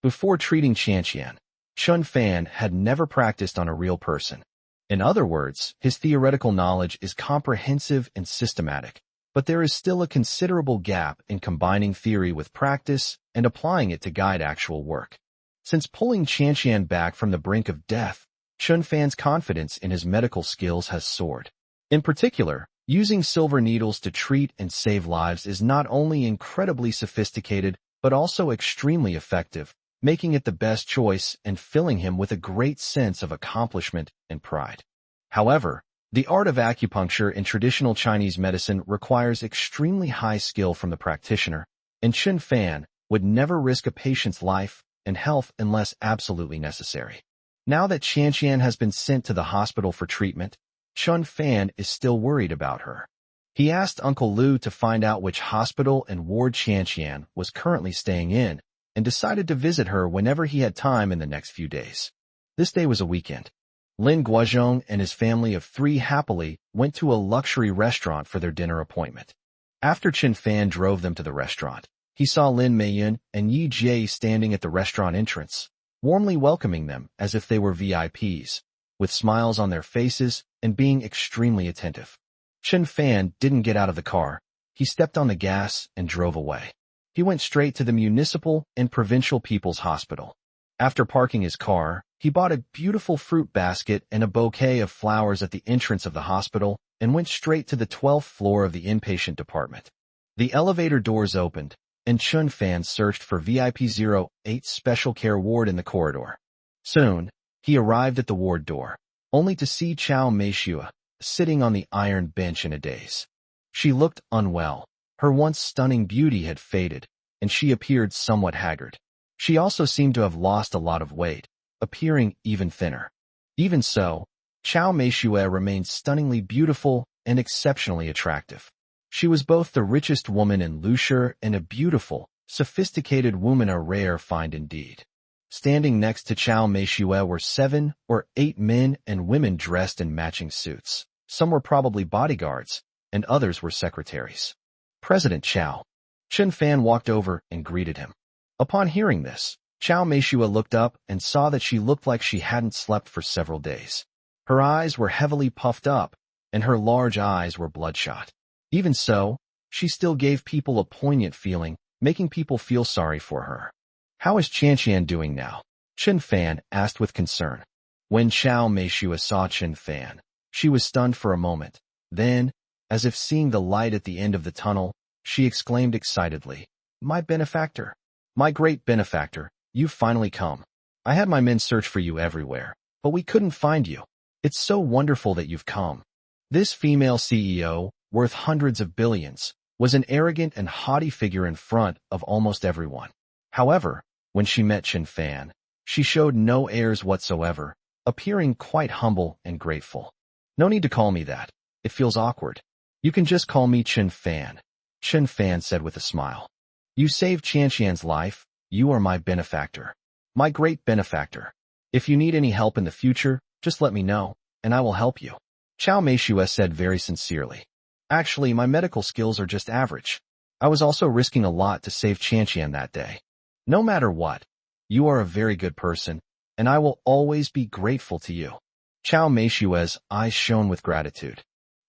Before treating Qianqian, Chun Fan had never practiced on a real person. In other words, his theoretical knowledge is comprehensive and systematic, but there is still a considerable gap in combining theory with practice and applying it to guide actual work. Since pulling Qianqian back from the brink of death, Chun Fan's confidence in his medical skills has soared. In particular, using silver needles to treat and save lives is not only incredibly sophisticated, but also extremely effective, making it the best choice and filling him with a great sense of accomplishment and pride. However, the art of acupuncture in traditional Chinese medicine requires extremely high skill from the practitioner, and Chen Fan would never risk a patient's life and health unless absolutely necessary. Now that Qianqian has been sent to the hospital for treatment, Chen Fan is still worried about her. He asked Uncle Lu to find out which hospital and ward Qianqian was currently staying in, and decided to visit her whenever he had time in the next few days. This day was a weekend. Lin Guozhong and his family of 3 happily went to a luxury restaurant for their dinner appointment. After Chen Fan drove them to the restaurant, he saw Lin Meiyun and Yi Jie standing at the restaurant entrance, warmly welcoming them as if they were VIPs, with smiles on their faces and being extremely attentive. Chen Fan didn't get out of the car. He stepped on the gas and drove away. He went straight to the Municipal and Provincial People's Hospital. After parking his car, he bought a beautiful fruit basket and a bouquet of flowers at the entrance of the hospital and went straight to the 12th floor of the inpatient department. The elevator doors opened, and Chen Fan searched for VIP 08 special care ward in the corridor. Soon, he arrived at the ward door, only to see Chao Meishua sitting on the iron bench in a daze. She looked unwell. Her once stunning beauty had faded, and she appeared somewhat haggard. She also seemed to have lost a lot of weight, appearing even thinner. Even so, Chao Meishua remained stunningly beautiful and exceptionally attractive. She was both the richest woman in Lushur and a beautiful, sophisticated woman, a rare find indeed. Standing next to Chao Meishua were 7 or 8 men and women dressed in matching suits. Some were probably bodyguards, and others were secretaries. President Chao. Chen Fan walked over and greeted him. Upon hearing this, Chao Meishua looked up and saw that she looked like she hadn't slept for several days. Her eyes were heavily puffed up, and her large eyes were bloodshot. Even so, she still gave people a poignant feeling, making people feel sorry for her. "How is Qianqian doing now?" Chen Fan asked with concern. When Chao Meishua saw Chen Fan, she was stunned for a moment. Then, as if seeing the light at the end of the tunnel, she exclaimed excitedly, "My benefactor! My great benefactor, you've finally come. I had my men search for you everywhere, but we couldn't find you. It's so wonderful that you've come." This female CEO, worth hundreds of billions, was an arrogant and haughty figure in front of almost everyone. However, when she met Chen Fan, she showed no airs whatsoever, appearing quite humble and grateful. "No need to call me that. It feels awkward. You can just call me Chen Fan," Chen Fan said with a smile. "You saved Qianqian's life. You are my benefactor. My great benefactor. If you need any help in the future, just let me know, and I will help you." Chao Meishua said very sincerely. "Actually, my medical skills are just average. I was also risking a lot to save Qianqian that day. No matter what, you are a very good person, and I will always be grateful to you." Chao Meishua's eyes shone with gratitude.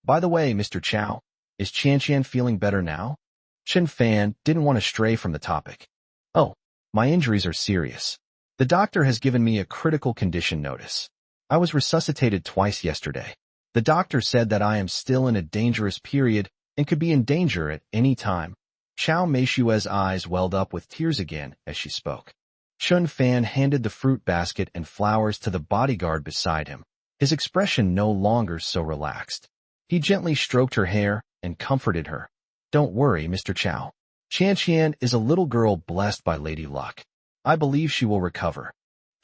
"By the way, Mr. Chao, is Qianqian feeling better now?" Chen Fan didn't want to stray from the topic. "Oh, my injuries are serious. The doctor has given me a critical condition notice. I was resuscitated twice yesterday. The doctor said that I am still in a dangerous period and could be in danger at any time." Chao Meishua's eyes welled up with tears again as she spoke. Chen Fan handed the fruit basket and flowers to the bodyguard beside him, his expression no longer so relaxed. He gently stroked her hair and comforted her. "Don't worry, Mr. Chao. Qianqian is a little girl blessed by Lady Luck. I believe she will recover."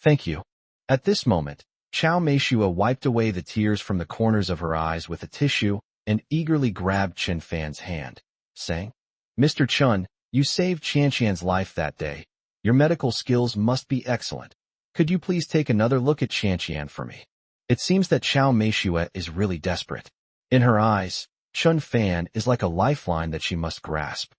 "Thank you." At this moment, Chao Meishua wiped away the tears from the corners of her eyes with a tissue and eagerly grabbed Chen Fan's hand, saying, "Mr. Chen, you saved Qianqian's life that day. Your medical skills must be excellent. Could you please take another look at Qianqian for me?" It seems that Chao Meishua is really desperate. In her eyes, Chen Fan is like a lifeline that she must grasp.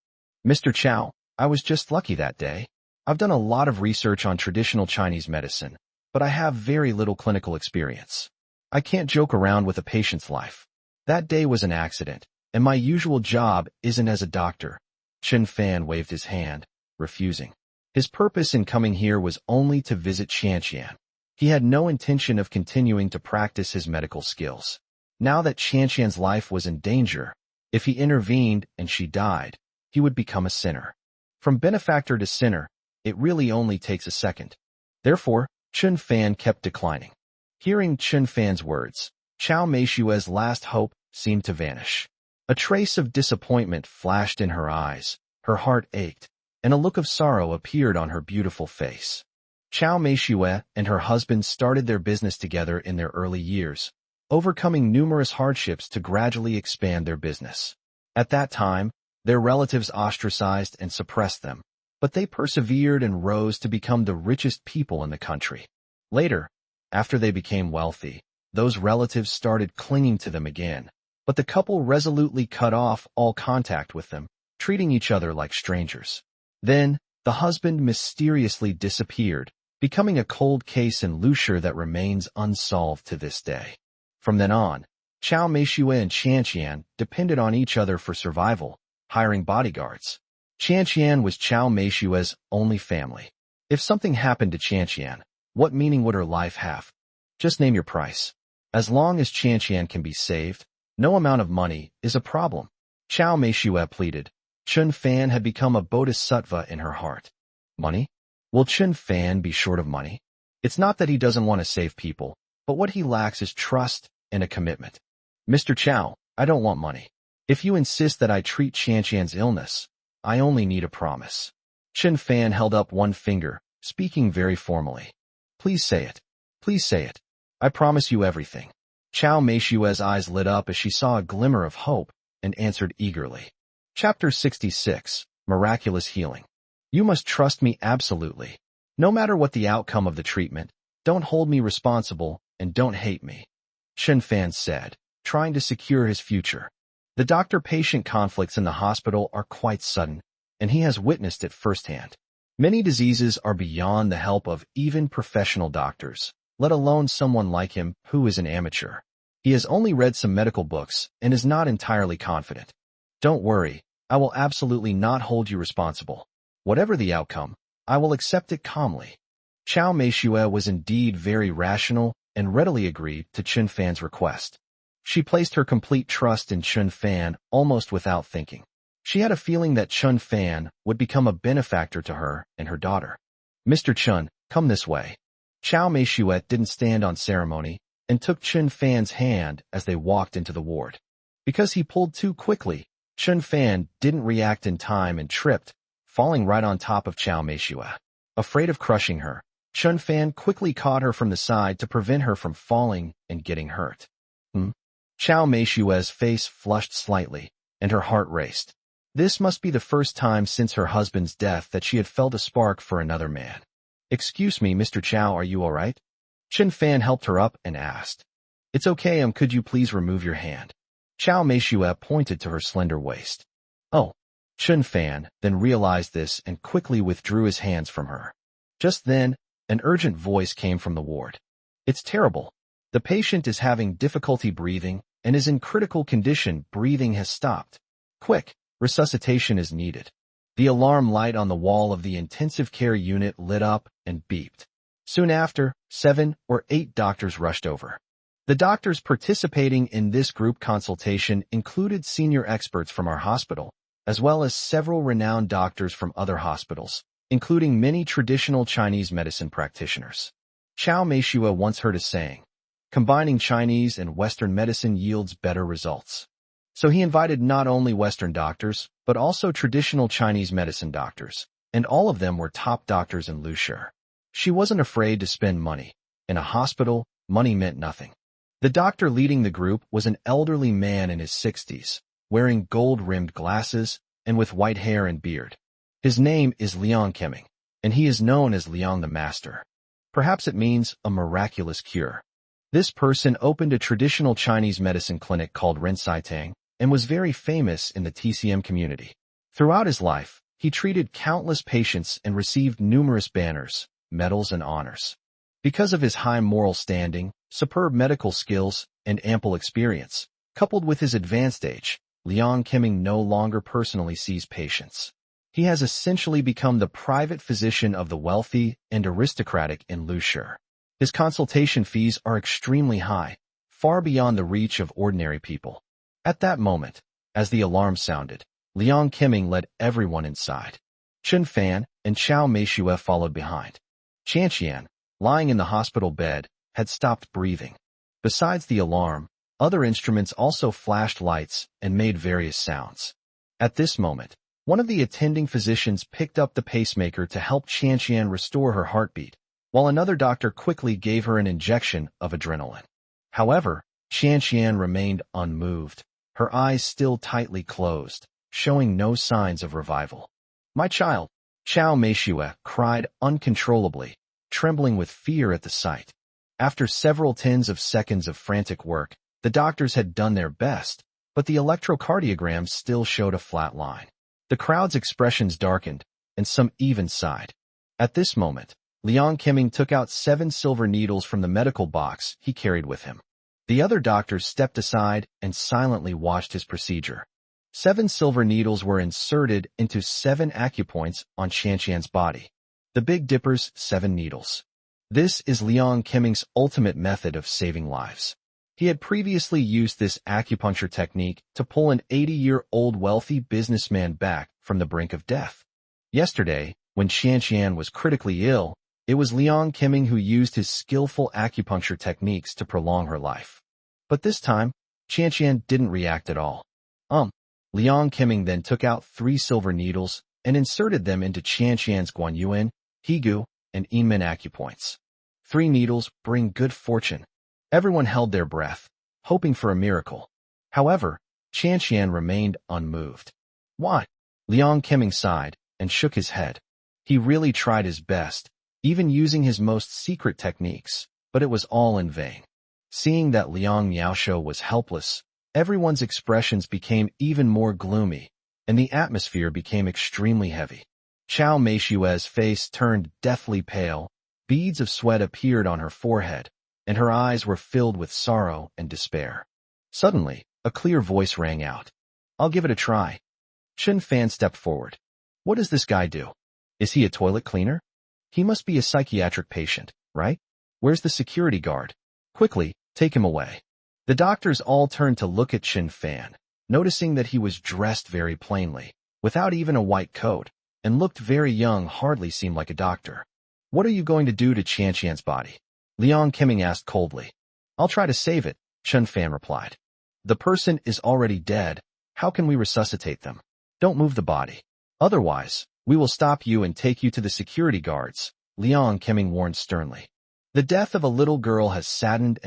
"Mr. Chao, I was just lucky that day. I've done a lot of research on traditional Chinese medicine, but I have very little clinical experience. I can't joke around with a patient's life. That day was an accident, and my usual job isn't as a doctor." Chen Fan waved his hand, refusing. His purpose in coming here was only to visit Qianqian. He had no intention of continuing to practice his medical skills. Now that Qianqian's life was in danger, if he intervened and she died, he would become a sinner. From benefactor to sinner, It really only takes a second. Therefore, Chun Fan kept declining. Hearing Chun Fan's words, Chao Meishue's last hope seemed to vanish. A trace of disappointment flashed in her eyes, her heart ached, and a look of sorrow appeared on her beautiful face. Chao Meishue and her husband started their business together in their early years, overcoming numerous hardships to gradually expand their business. At that time, their relatives ostracized and suppressed them, but they persevered and rose to become the richest people in the country. Later, after they became wealthy, those relatives started clinging to them again, but the couple resolutely cut off all contact with them, treating each other like strangers. Then, the husband mysteriously disappeared, becoming a cold case in Lushur that remains unsolved to this day. From then on, Chao Meishue and Qianqian depended on each other for survival, hiring bodyguards. Qianqian was Chao Meishue's only family. If something happened to Qianqian, what meaning would her life have? Just name your price. As long as Qianqian can be saved, no amount of money is a problem. Chao Meishue pleaded. Chun Fan had become a bodhisattva in her heart. Money? Will Chun Fan be short of money? It's not that he doesn't want to save people, but what he lacks is trust and a commitment. Mr. Chao, I don't want money. If you insist that I treat Qianqian's illness, I only need a promise. Chun Fan held up one finger, speaking very formally. Please say it. Please say it. I promise you everything. Chao Meishue's eyes lit up as she saw a glimmer of hope and answered eagerly. Chapter 66, Miraculous Healing. You must trust me absolutely. No matter what the outcome of the treatment, don't hold me responsible and don't hate me. Chun Fan said, trying to secure his future. The doctor-patient conflicts in the hospital are quite sudden, and he has witnessed it firsthand. Many diseases are beyond the help of even professional doctors, let alone someone like him who is an amateur. He has only read some medical books and is not entirely confident. Don't worry, I will absolutely not hold you responsible. Whatever the outcome, I will accept it calmly. Chao Meishue was indeed very rational and readily agreed to Chun Fan's request. She placed her complete trust in Chun Fan almost without thinking. She had a feeling that Chun Fan would become a benefactor to her and her daughter. Mr. Chun, come this way. Chao Meishue didn't stand on ceremony and took Chun Fan's hand as they walked into the ward. Because he pulled too quickly, Chun Fan didn't react in time and tripped, falling right on top of Chao Meishue. Afraid of crushing her, Chun Fan quickly caught her from the side to prevent her from falling and getting hurt. Chao Meishue's face flushed slightly, and her heart raced. This must be the first time since her husband's death that she had felt a spark for another man. Excuse me, Mr. Chao, are you all right? Chun Fan helped her up and asked. It's okay, could you please remove your hand? Chao Meishue pointed to her slender waist. Oh. Chun Fan then realized this and quickly withdrew his hands from her. Just then, an urgent voice came from the ward. It's terrible. The patient is having difficulty breathing and is in critical condition. Breathing has stopped. Quick, resuscitation is needed. The alarm light on the wall of the intensive care unit lit up and beeped. Soon after, 7 or 8 doctors rushed over. The doctors participating in this group consultation included senior experts from our hospital, as well as several renowned doctors from other hospitals, including many traditional Chinese medicine practitioners. Chao Meishue once heard a saying, combining Chinese and Western medicine yields better results. So he invited not only Western doctors, but also traditional Chinese medicine doctors, and all of them were top doctors in Lushur. She wasn't afraid to spend money. In a hospital, money meant nothing. The doctor leading the group was an elderly man in his 60s, wearing gold-rimmed glasses and with white hair and beard. His name is Liang Keming, and he is known as Liang the Master. Perhaps it means a miraculous cure. This person opened a traditional Chinese medicine clinic called Rensaitang and was very famous in the TCM community. Throughout his life, he treated countless patients and received numerous banners, medals, and honors. Because of his high moral standing, superb medical skills, and ample experience, coupled with his advanced age, Liang Keming no longer personally sees patients. He has essentially become the private physician of the wealthy and aristocratic in Lushur. His consultation fees are extremely high, far beyond the reach of ordinary people. At that moment, as the alarm sounded, Liang Keming led everyone inside. Chun Fan and Chao Meishue followed behind. Qianqian, lying in the hospital bed, had stopped breathing. Besides the alarm, other instruments also flashed lights and made various sounds. At this moment, one of the attending physicians picked up the pacemaker to help Qianqian restore her heartbeat, while another doctor quickly gave her an injection of adrenaline. However, Qianqian remained unmoved, her eyes still tightly closed, showing no signs of revival. "My child!" Chao Meishue cried uncontrollably, trembling with fear at the sight. After several tens of seconds of frantic work, the doctors had done their best, but the electrocardiograms still showed a flat line. The crowd's expressions darkened, and some even sighed. At this moment, Liang Qiming took out 7 silver needles from the medical box he carried with him. The other doctors stepped aside and silently watched his procedure. 7 silver needles were inserted into 7 acupoints on Qianqian's body. The Big Dipper's 7 needles. This is Liang Qiming's ultimate method of saving lives. He had previously used this acupuncture technique to pull an 80-year-old wealthy businessman back from the brink of death. Yesterday, when Qianqian was critically ill, it was Liang Qiming who used his skillful acupuncture techniques to prolong her life. But this time, Qianqian didn't react at all. Liang Qiming then took out 3 silver needles and inserted them into Qianqian's Guanyuan, Higu, and Yinmen acupoints. 3 needles bring good fortune. Everyone held their breath, hoping for a miracle. However, Qianqian remained unmoved. "Why?" Liang Qiming sighed and shook his head. He really tried his best, even using his most secret techniques, but it was all in vain. Seeing that Liang Niaoshuo was helpless, everyone's expressions became even more gloomy, and the atmosphere became extremely heavy. Chao Meishue's face turned deathly pale, beads of sweat appeared on her forehead, and her eyes were filled with sorrow and despair. Suddenly, a clear voice rang out. "I'll give it a try." Chen Fan stepped forward. "What does this guy do? Is he a toilet cleaner? He must be a psychiatric patient, right? Where's the security guard? Quickly, take him away." The doctors all turned to look at Chen Fan, noticing that he was dressed very plainly, without even a white coat, and looked very young, hardly seemed like a doctor. "What are you going to do to Qianqian's body?" Liang Qiming asked coldly. "I'll try to save it," Chen Fan replied. "The person is already dead. How can we resuscitate them? Don't move the body. Otherwise, we will stop you and take you to the security guards," Liang Qiming warned sternly. The death of a little girl has saddened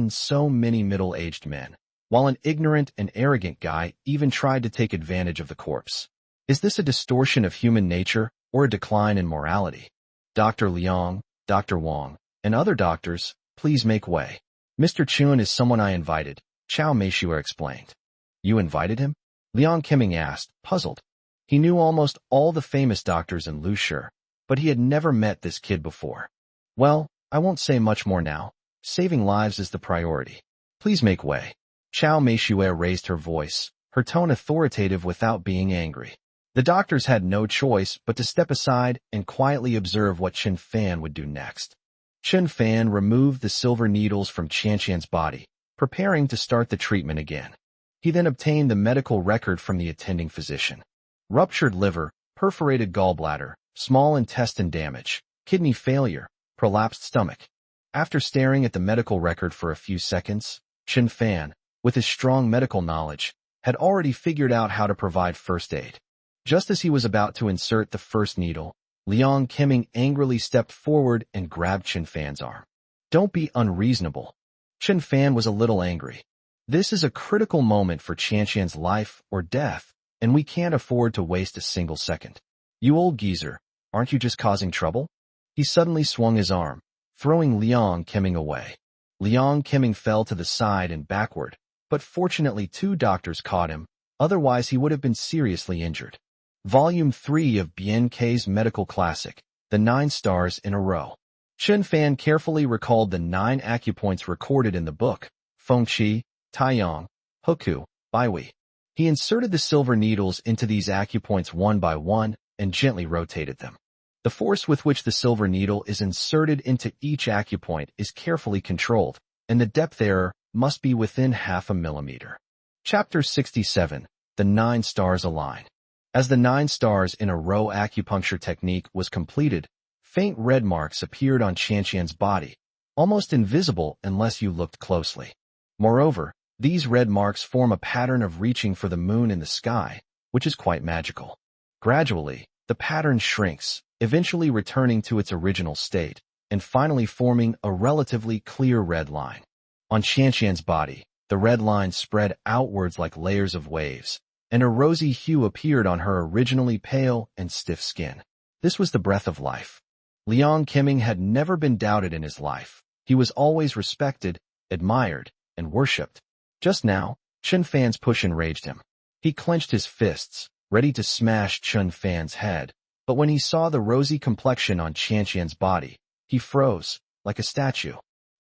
so many middle-aged men, while an ignorant and arrogant guy even tried to take advantage of the corpse. Is this a distortion of human nature or a decline in morality? Dr. Liang, Dr. Wang, and other doctors, please make way. Mr. Chun is someone I invited, Chao Meishue explained. "You invited him?" Liang Qiming asked, puzzled. He knew almost all the famous doctors in Lushi, but he had never met this kid before. "Well, I won't say much more now. Saving lives is the priority. Please make way." Chao Meishue raised her voice, her tone authoritative without being angry. The doctors had no choice but to step aside and quietly observe what Chen Fan would do next. Chen Fan removed the silver needles from Qianqian's body, preparing to start the treatment again. He then obtained the medical record from the attending physician. Ruptured liver, perforated gallbladder, small intestine damage, kidney failure, prolapsed stomach. After staring at the medical record for a few seconds, Chen Fan, with his strong medical knowledge, had already figured out how to provide first aid. Just as he was about to insert the first needle, Liang Qiming angrily stepped forward and grabbed Chen Fan's arm. "Don't be unreasonable." Chen Fan was a little angry. "This is a critical moment for Qianqian's life or death, and we can't afford to waste a single second. You old geezer, aren't you just causing trouble?" He suddenly swung his arm, throwing Liang Qiming away. Liang Qiming fell to the side and backward, but fortunately 2 doctors caught him, otherwise he would have been seriously injured. Volume 3 of BNK's medical classic, The 9 Stars in a Row. Chen Fan carefully recalled the 9 acupoints recorded in the book, Fengqi, Taiyang, Huku, Baihui. He inserted the silver needles into these acupoints one by one and gently rotated them. The force with which the silver needle is inserted into each acupoint is carefully controlled, and the depth error must be within 0.5 millimeter. Chapter 67, The 9 Stars Align. As the 9 stars in a row acupuncture technique was completed, faint red marks appeared on Qianqian's body, almost invisible unless you looked closely. Moreover, these red marks form a pattern of reaching for the moon in the sky, which is quite magical. Gradually, the pattern shrinks, eventually returning to its original state, and finally forming a relatively clear red line. On Qianqian's body, the red line spread outwards like layers of waves, and a rosy hue appeared on her originally pale and stiff skin. This was the breath of life. Liang Qiming had never been doubted in his life. He was always respected, admired, and worshipped. Just now, Chen Fan's push enraged him. He clenched his fists, ready to smash Chen Fan's head, but when he saw the rosy complexion on Qianqian's body, he froze, like a statue.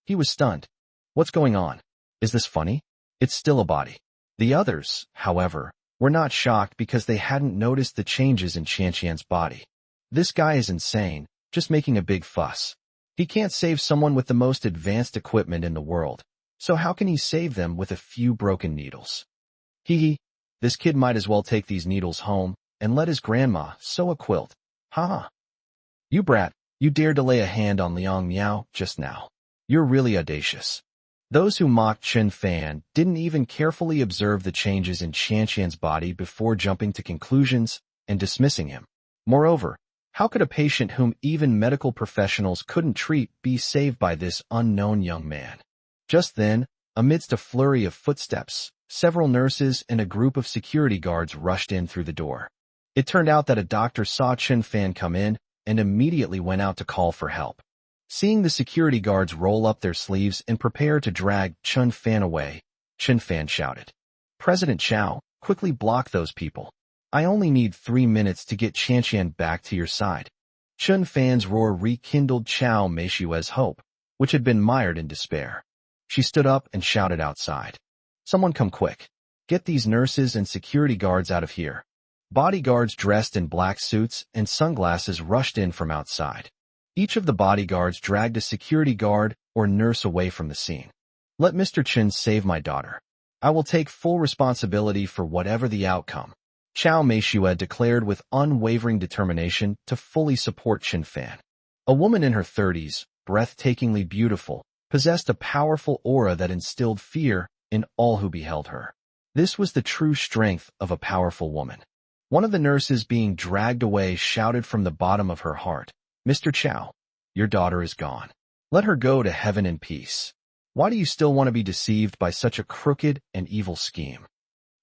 He was stunned. What's going on? Is this funny? It's still a body. The others, however, were not shocked because they hadn't noticed the changes in Qianqian's body. This guy is insane, just making a big fuss. He can't save someone with the most advanced equipment in the world, so how can he save them with a few broken needles? Hee, this kid might as well take these needles home and let his grandma sew a quilt. Ha! You brat, you dared to lay a hand on Liang Miao just now. You're really audacious. Those who mocked Chen Fan didn't even carefully observe the changes in Qianqian's body before jumping to conclusions and dismissing him. Moreover, how could a patient whom even medical professionals couldn't treat be saved by this unknown young man? Just then, amidst a flurry of footsteps, several nurses and a group of security guards rushed in through the door. It turned out that a doctor saw Chen Fan come in and immediately went out to call for help. Seeing the security guards roll up their sleeves and prepare to drag Chen Fan away, Chen Fan shouted, "President Chao, quickly block those people. I only need 3 minutes to get Qianqian back to your side." Chen Fan's roar rekindled Chao Meishue's hope, which had been mired in despair. She stood up and shouted outside, "Someone come quick. Get these nurses and security guards out of here." Bodyguards dressed in black suits and sunglasses rushed in from outside. Each of the bodyguards dragged a security guard or nurse away from the scene. "Let Mr. Chen save my daughter. I will take full responsibility for whatever the outcome." Chao Meishue declared with unwavering determination to fully support Chen Fan. A woman in her 30s, breathtakingly beautiful, possessed a powerful aura that instilled fear in all who beheld her. This was the true strength of a powerful woman. One of the nurses being dragged away shouted from the bottom of her heart, "Mr. Chao, your daughter is gone. Let her go to heaven in peace. Why do you still want to be deceived by such a crooked and evil scheme?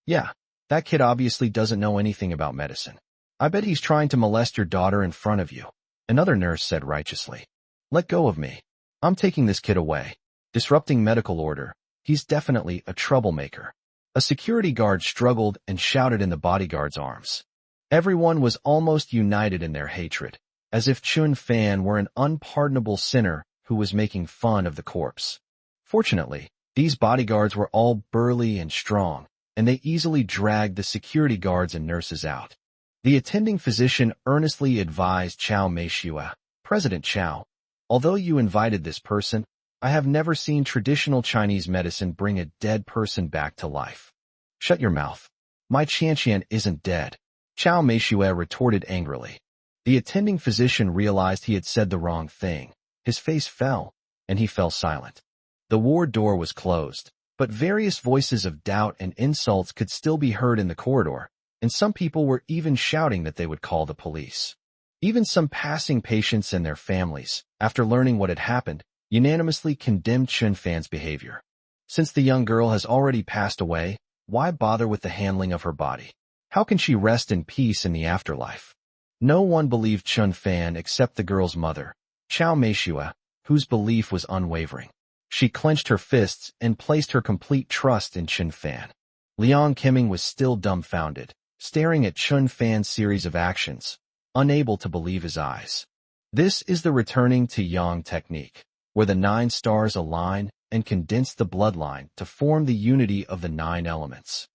Yeah, that kid obviously doesn't know anything about medicine. I bet he's trying to molest your daughter in front of you," another nurse said righteously. "Let go of me. I'm taking this kid away. Disrupting medical order. He's definitely a troublemaker." A security guard struggled and shouted in the bodyguard's arms. Everyone was almost united in their hatred, as if Chen Fan were an unpardonable sinner who was making fun of the corpse. Fortunately, these bodyguards were all burly and strong, and they easily dragged the security guards and nurses out. The attending physician earnestly advised Chao Meishue, "President Chao, although you invited this person, I have never seen traditional Chinese medicine bring a dead person back to life." "Shut your mouth. My Qianqian isn't dead," Chao Meishue retorted angrily. The attending physician realized he had said the wrong thing. His face fell, and he fell silent. The ward door was closed, but various voices of doubt and insults could still be heard in the corridor, and some people were even shouting that they would call the police. Even some passing patients and their families, after learning what had happened, unanimously condemned Chen Fan's behavior. Since the young girl has already passed away, why bother with the handling of her body? How can she rest in peace in the afterlife? No one believed Chen Fan except the girl's mother, Chao Meishue, whose belief was unwavering. She clenched her fists and placed her complete trust in Chen Fan. Liang Qiming was still dumbfounded, staring at Chen Fan's series of actions, unable to believe his eyes. This is the returning to Yang technique, where the 9 stars align and condense the bloodline to form the unity of the 9 elements.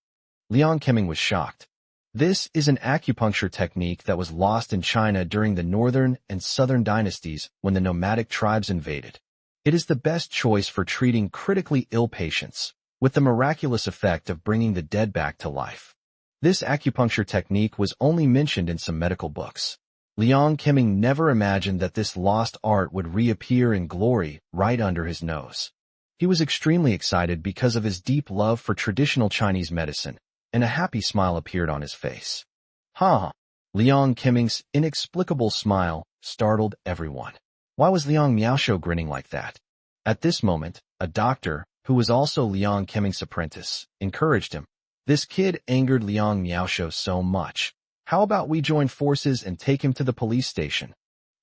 Liang Qiming was shocked. This is an acupuncture technique that was lost in China during the northern and southern dynasties when the nomadic tribes invaded. It is the best choice for treating critically ill patients, with the miraculous effect of bringing the dead back to life. This acupuncture technique was only mentioned in some medical books. Liang Keming never imagined that this lost art would reappear in glory right under his nose. He was extremely excited because of his deep love for traditional Chinese medicine, and a happy smile appeared on his face. Ha! Liang Keming's inexplicable smile startled everyone. Why was Liang Miaosho grinning like that? At this moment, a doctor, who was also Liang Keming's apprentice, encouraged him. This kid angered Liang Miaosho so much. How about we join forces and take him to the police station?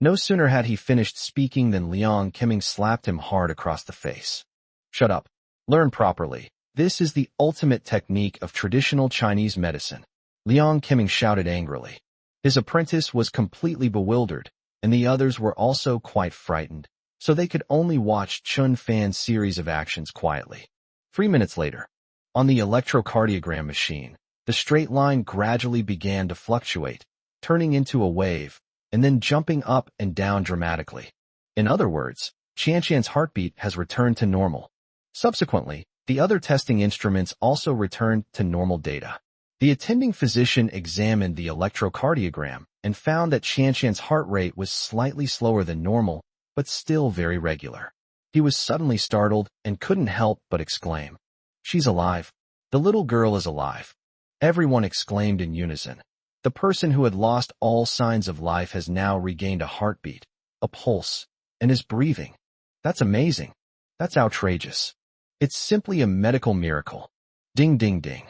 No sooner had he finished speaking than Liang Keming slapped him hard across the face. Shut up. Learn properly. This is the ultimate technique of traditional Chinese medicine. Liang Keming shouted angrily. His apprentice was completely bewildered, and the others were also quite frightened, so they could only watch Chun Fan's series of actions quietly. 3 minutes later, on the electrocardiogram machine, the straight line gradually began to fluctuate, turning into a wave, and then jumping up and down dramatically. In other words, Qianqian's heartbeat has returned to normal. Subsequently, the other testing instruments also returned to normal data. The attending physician examined the electrocardiogram and found that Qianqian's heart rate was slightly slower than normal, but still very regular. He was suddenly startled and couldn't help but exclaim, "She's alive. The little girl is alive." Everyone exclaimed in unison. The person who had lost all signs of life has now regained a heartbeat, a pulse, and is breathing. That's amazing. That's outrageous. It's simply a medical miracle. Ding, ding, ding.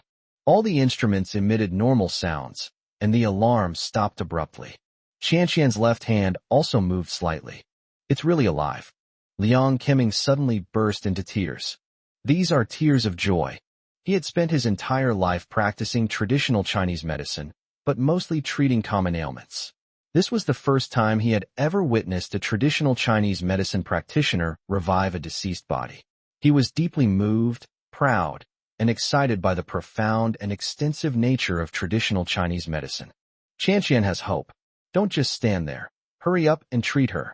All the instruments emitted normal sounds, and the alarm stopped abruptly. Qianqian's left hand also moved slightly. It's really alive. Liang Keming suddenly burst into tears. These are tears of joy. He had spent his entire life practicing traditional Chinese medicine, but mostly treating common ailments. This was the first time he had ever witnessed a traditional Chinese medicine practitioner revive a deceased body. He was deeply moved, proud, and excited by the profound and extensive nature of traditional Chinese medicine. Qianqian has hope. Don't just stand there. Hurry up and treat her.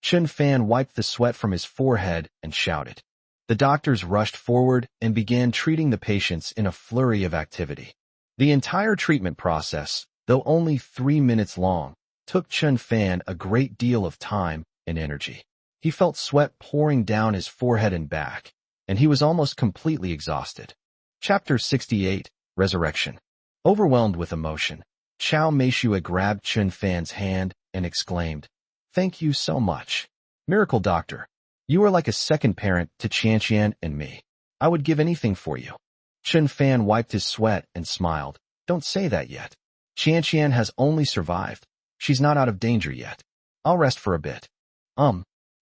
Chun Fan wiped the sweat from his forehead and shouted. The doctors rushed forward and began treating the patients in a flurry of activity. The entire treatment process, though only 3 minutes long, took Chun Fan a great deal of time and energy. He felt sweat pouring down his forehead and back, and he was almost completely exhausted. Chapter 68, Resurrection. Overwhelmed with emotion, Chao Meishue grabbed Chun Fan's hand and exclaimed, "Thank you so much. Miracle Doctor. You are like a second parent to Qianqian and me. I would give anything for you." Chun Fan wiped his sweat and smiled. "Don't say that yet. Qianqian has only survived. She's not out of danger yet. I'll rest for a bit."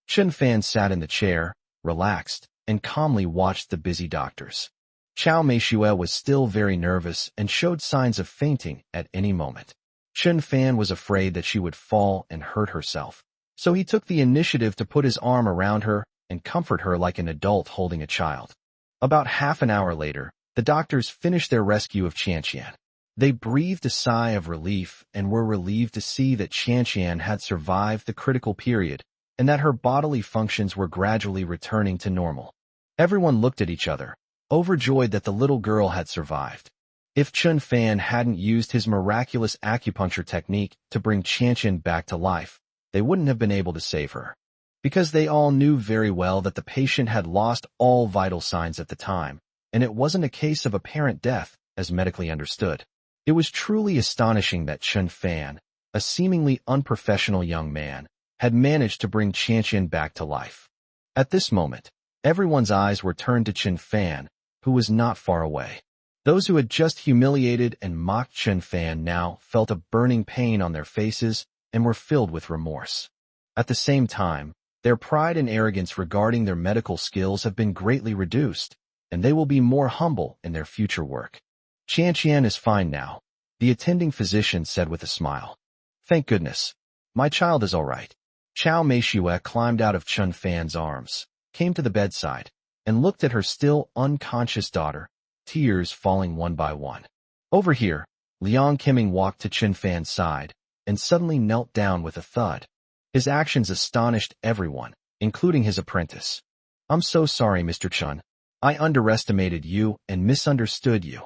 Chun Fan sat in the chair, relaxed, and calmly watched the busy doctors. Chao Meishue was still very nervous and showed signs of fainting at any moment. Chun Fan was afraid that she would fall and hurt herself, so he took the initiative to put his arm around her and comfort her like an adult holding a child. About half an hour later, the doctors finished their rescue of Qianqian. They breathed a sigh of relief and were relieved to see that Qianqian had survived the critical period and that her bodily functions were gradually returning to normal. Everyone looked at each other, overjoyed that the little girl had survived. If Chun Fan hadn't used his miraculous acupuncture technique to bring Qianqian back to life, they wouldn't have been able to save her. Because they all knew very well that the patient had lost all vital signs at the time, and it wasn't a case of apparent death, as medically understood. It was truly astonishing that Chun Fan, a seemingly unprofessional young man, had managed to bring Qianqian back to life. At this moment, everyone's eyes were turned to Chun Fan, who was not far away. Those who had just humiliated and mocked Chun Fan now felt a burning pain on their faces and were filled with remorse. At the same time, their pride and arrogance regarding their medical skills have been greatly reduced, and they will be more humble in their future work. "Qianqian is fine now," the attending physician said with a smile. "Thank goodness. My child is all right." Chao Meishue climbed out of Chun Fan's arms, came to the bedside, and looked at her still unconscious daughter, tears falling one by one. Over here, Liang Keming walked to Chun Fan's side, and suddenly knelt down with a thud. His actions astonished everyone, including his apprentice. "I'm so sorry, Mr. Chun. I underestimated you and misunderstood you."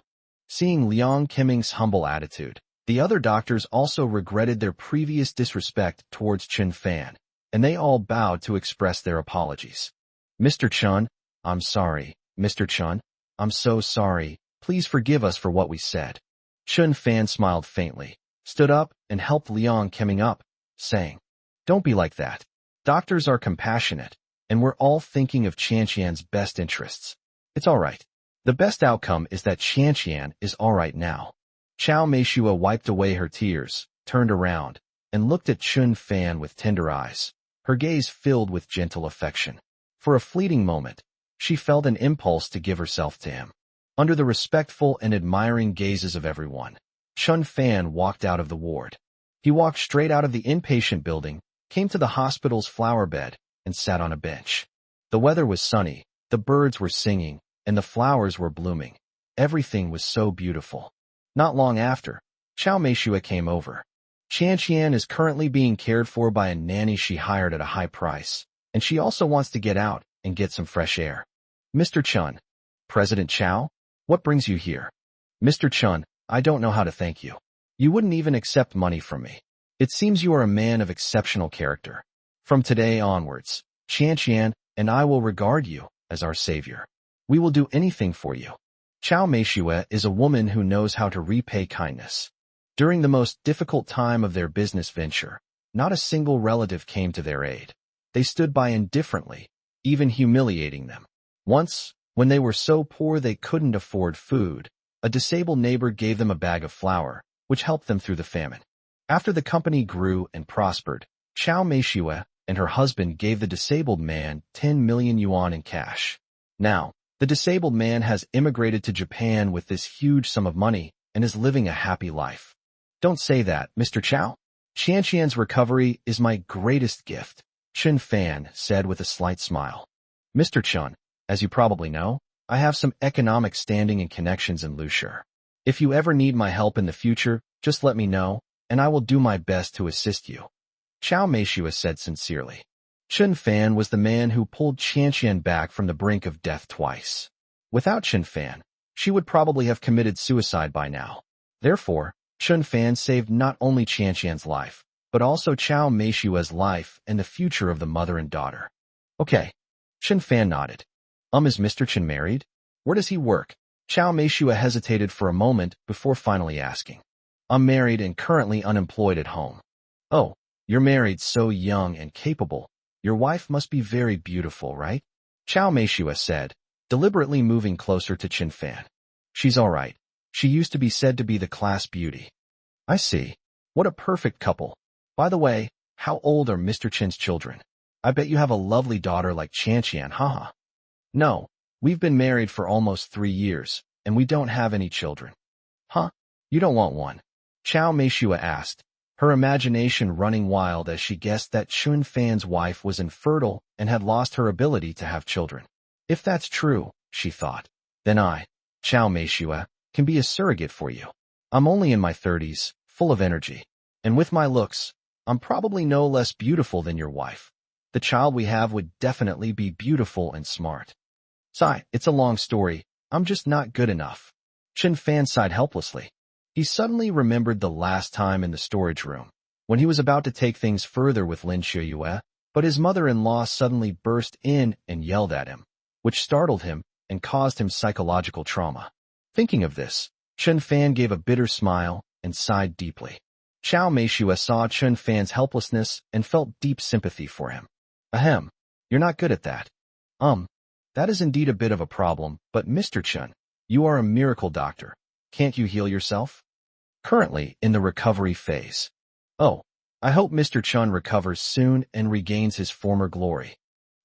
Seeing Liang Qiming's humble attitude, the other doctors also regretted their previous disrespect towards Chen Fan, and they all bowed to express their apologies. Mr. Chen, I'm sorry. Mr. Chen, I'm so sorry. Please forgive us for what we said. Chen Fan smiled faintly, stood up, and helped Liang Qiming up, saying, Don't be like that. Doctors are compassionate, and we're all thinking of Qianqian's best interests. It's all right. The best outcome is that Qianqian is all right now. Chao Meishua wiped away her tears, turned around, and looked at Chen Fan with tender eyes, her gaze filled with gentle affection. For a fleeting moment, she felt an impulse to give herself to him. Under the respectful and admiring gazes of everyone, Chen Fan walked out of the ward. He walked straight out of the inpatient building, came to the hospital's flower bed, and sat on a bench. The weather was sunny, the birds were singing, and the flowers were blooming. Everything was so beautiful. Not long after, Chao Meishua came over. Qianqian is currently being cared for by a nanny she hired at a high price, and she also wants to get out and get some fresh air. Mr. Chen. President Chao? What brings you here? Mr. Chen, I don't know how to thank you. You wouldn't even accept money from me. It seems you are a man of exceptional character. From today onwards, Qianqian and I will regard you as our savior. We will do anything for you. Chao Meishua is a woman who knows how to repay kindness. During the most difficult time of their business venture, not a single relative came to their aid. They stood by indifferently, even humiliating them. Once, when they were so poor they couldn't afford food, a disabled neighbor gave them a bag of flour, which helped them through the famine. After the company grew and prospered, Chao Meishua and her husband gave the disabled man 10 million yuan in cash. Now, the disabled man has immigrated to Japan with this huge sum of money and is living a happy life. Don't say that, Mr. Chao. Qianqian's recovery is my greatest gift, Chen Fan said with a slight smile. Mr. Chen, as you probably know, I have some economic standing and connections in Lushur. If you ever need my help in the future, just let me know, and I will do my best to assist you. Chao Meishua said sincerely. Chen Fan was the man who pulled Qianqian back from the brink of death twice. Without Chen Fan, she would probably have committed suicide by now. Therefore, Chen Fan saved not only Qianqian's life, but also Chao Meishua's life and the future of the mother and daughter. Okay. Chen Fan nodded. Is Mr. Chen married? Where does he work? Chao Meishua hesitated for a moment before finally asking. I'm married and currently unemployed at home. Oh, you're married so young and capable. Your wife must be very beautiful, right? Chao Meishua said, deliberately moving closer to Chen Fan. She's all right. She used to be said to be the class beauty. I see. What a perfect couple. By the way, how old are Mr. Chen's children? I bet you have a lovely daughter like Qianqian, haha. No, we've been married for almost 3 years, and we don't have any children. Huh? You don't want one? Chao Meishua asked, her imagination running wild as she guessed that Chen Fan's wife was infertile and had lost her ability to have children. If that's true, she thought, then I, Chao Meishua, can be a surrogate for you. I'm only in my 30s, full of energy, and with my looks, I'm probably no less beautiful than your wife. The child we have would definitely be beautiful and smart. Sigh, it's a long story. I'm just not good enough. Chen Fan sighed helplessly. He suddenly remembered the last time in the storage room, when he was about to take things further with Lin Shiyue, but his mother-in-law suddenly burst in and yelled at him, which startled him and caused him psychological trauma. Thinking of this, Chen Fan gave a bitter smile and sighed deeply. Chao Meishua saw Chen Fan's helplessness and felt deep sympathy for him. Ahem, you're not good at that. That is indeed a bit of a problem, but Mr. Chen, you are a miracle doctor. Can't you heal yourself? Currently in the recovery phase. Oh, I hope Mr. Chen recovers soon and regains his former glory.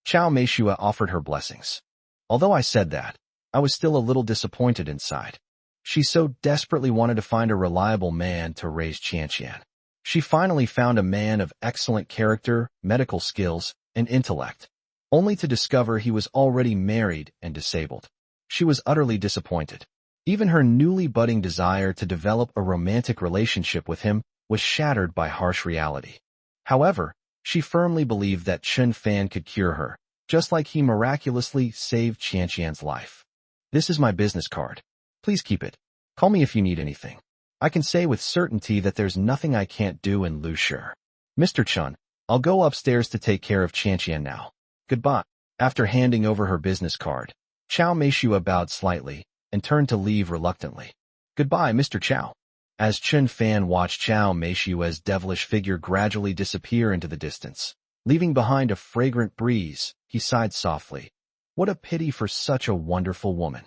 Chao Meishua offered her blessings. Although I said that, I was still a little disappointed inside. She so desperately wanted to find a reliable man to raise Qianqian. She finally found a man of excellent character, medical skills, and intellect, only to discover he was already married and disabled. She was utterly disappointed. Even her newly budding desire to develop a romantic relationship with him was shattered by harsh reality. However, she firmly believed that Chen Fan could cure her, just like he miraculously saved Qianqian's life. This is my business card. Please keep it. Call me if you need anything. I can say with certainty that there's nothing I can't do in Lushur. Mr. Chun, I'll go upstairs to take care of Chantian now. Goodbye. After handing over her business card, Chao Meishua bowed slightly and turned to leave reluctantly. Goodbye, Mr. Chao. As Chun Fan watched Chao Meishua's devilish figure gradually disappear into the distance, leaving behind a fragrant breeze, he sighed softly. What a pity for such a wonderful woman.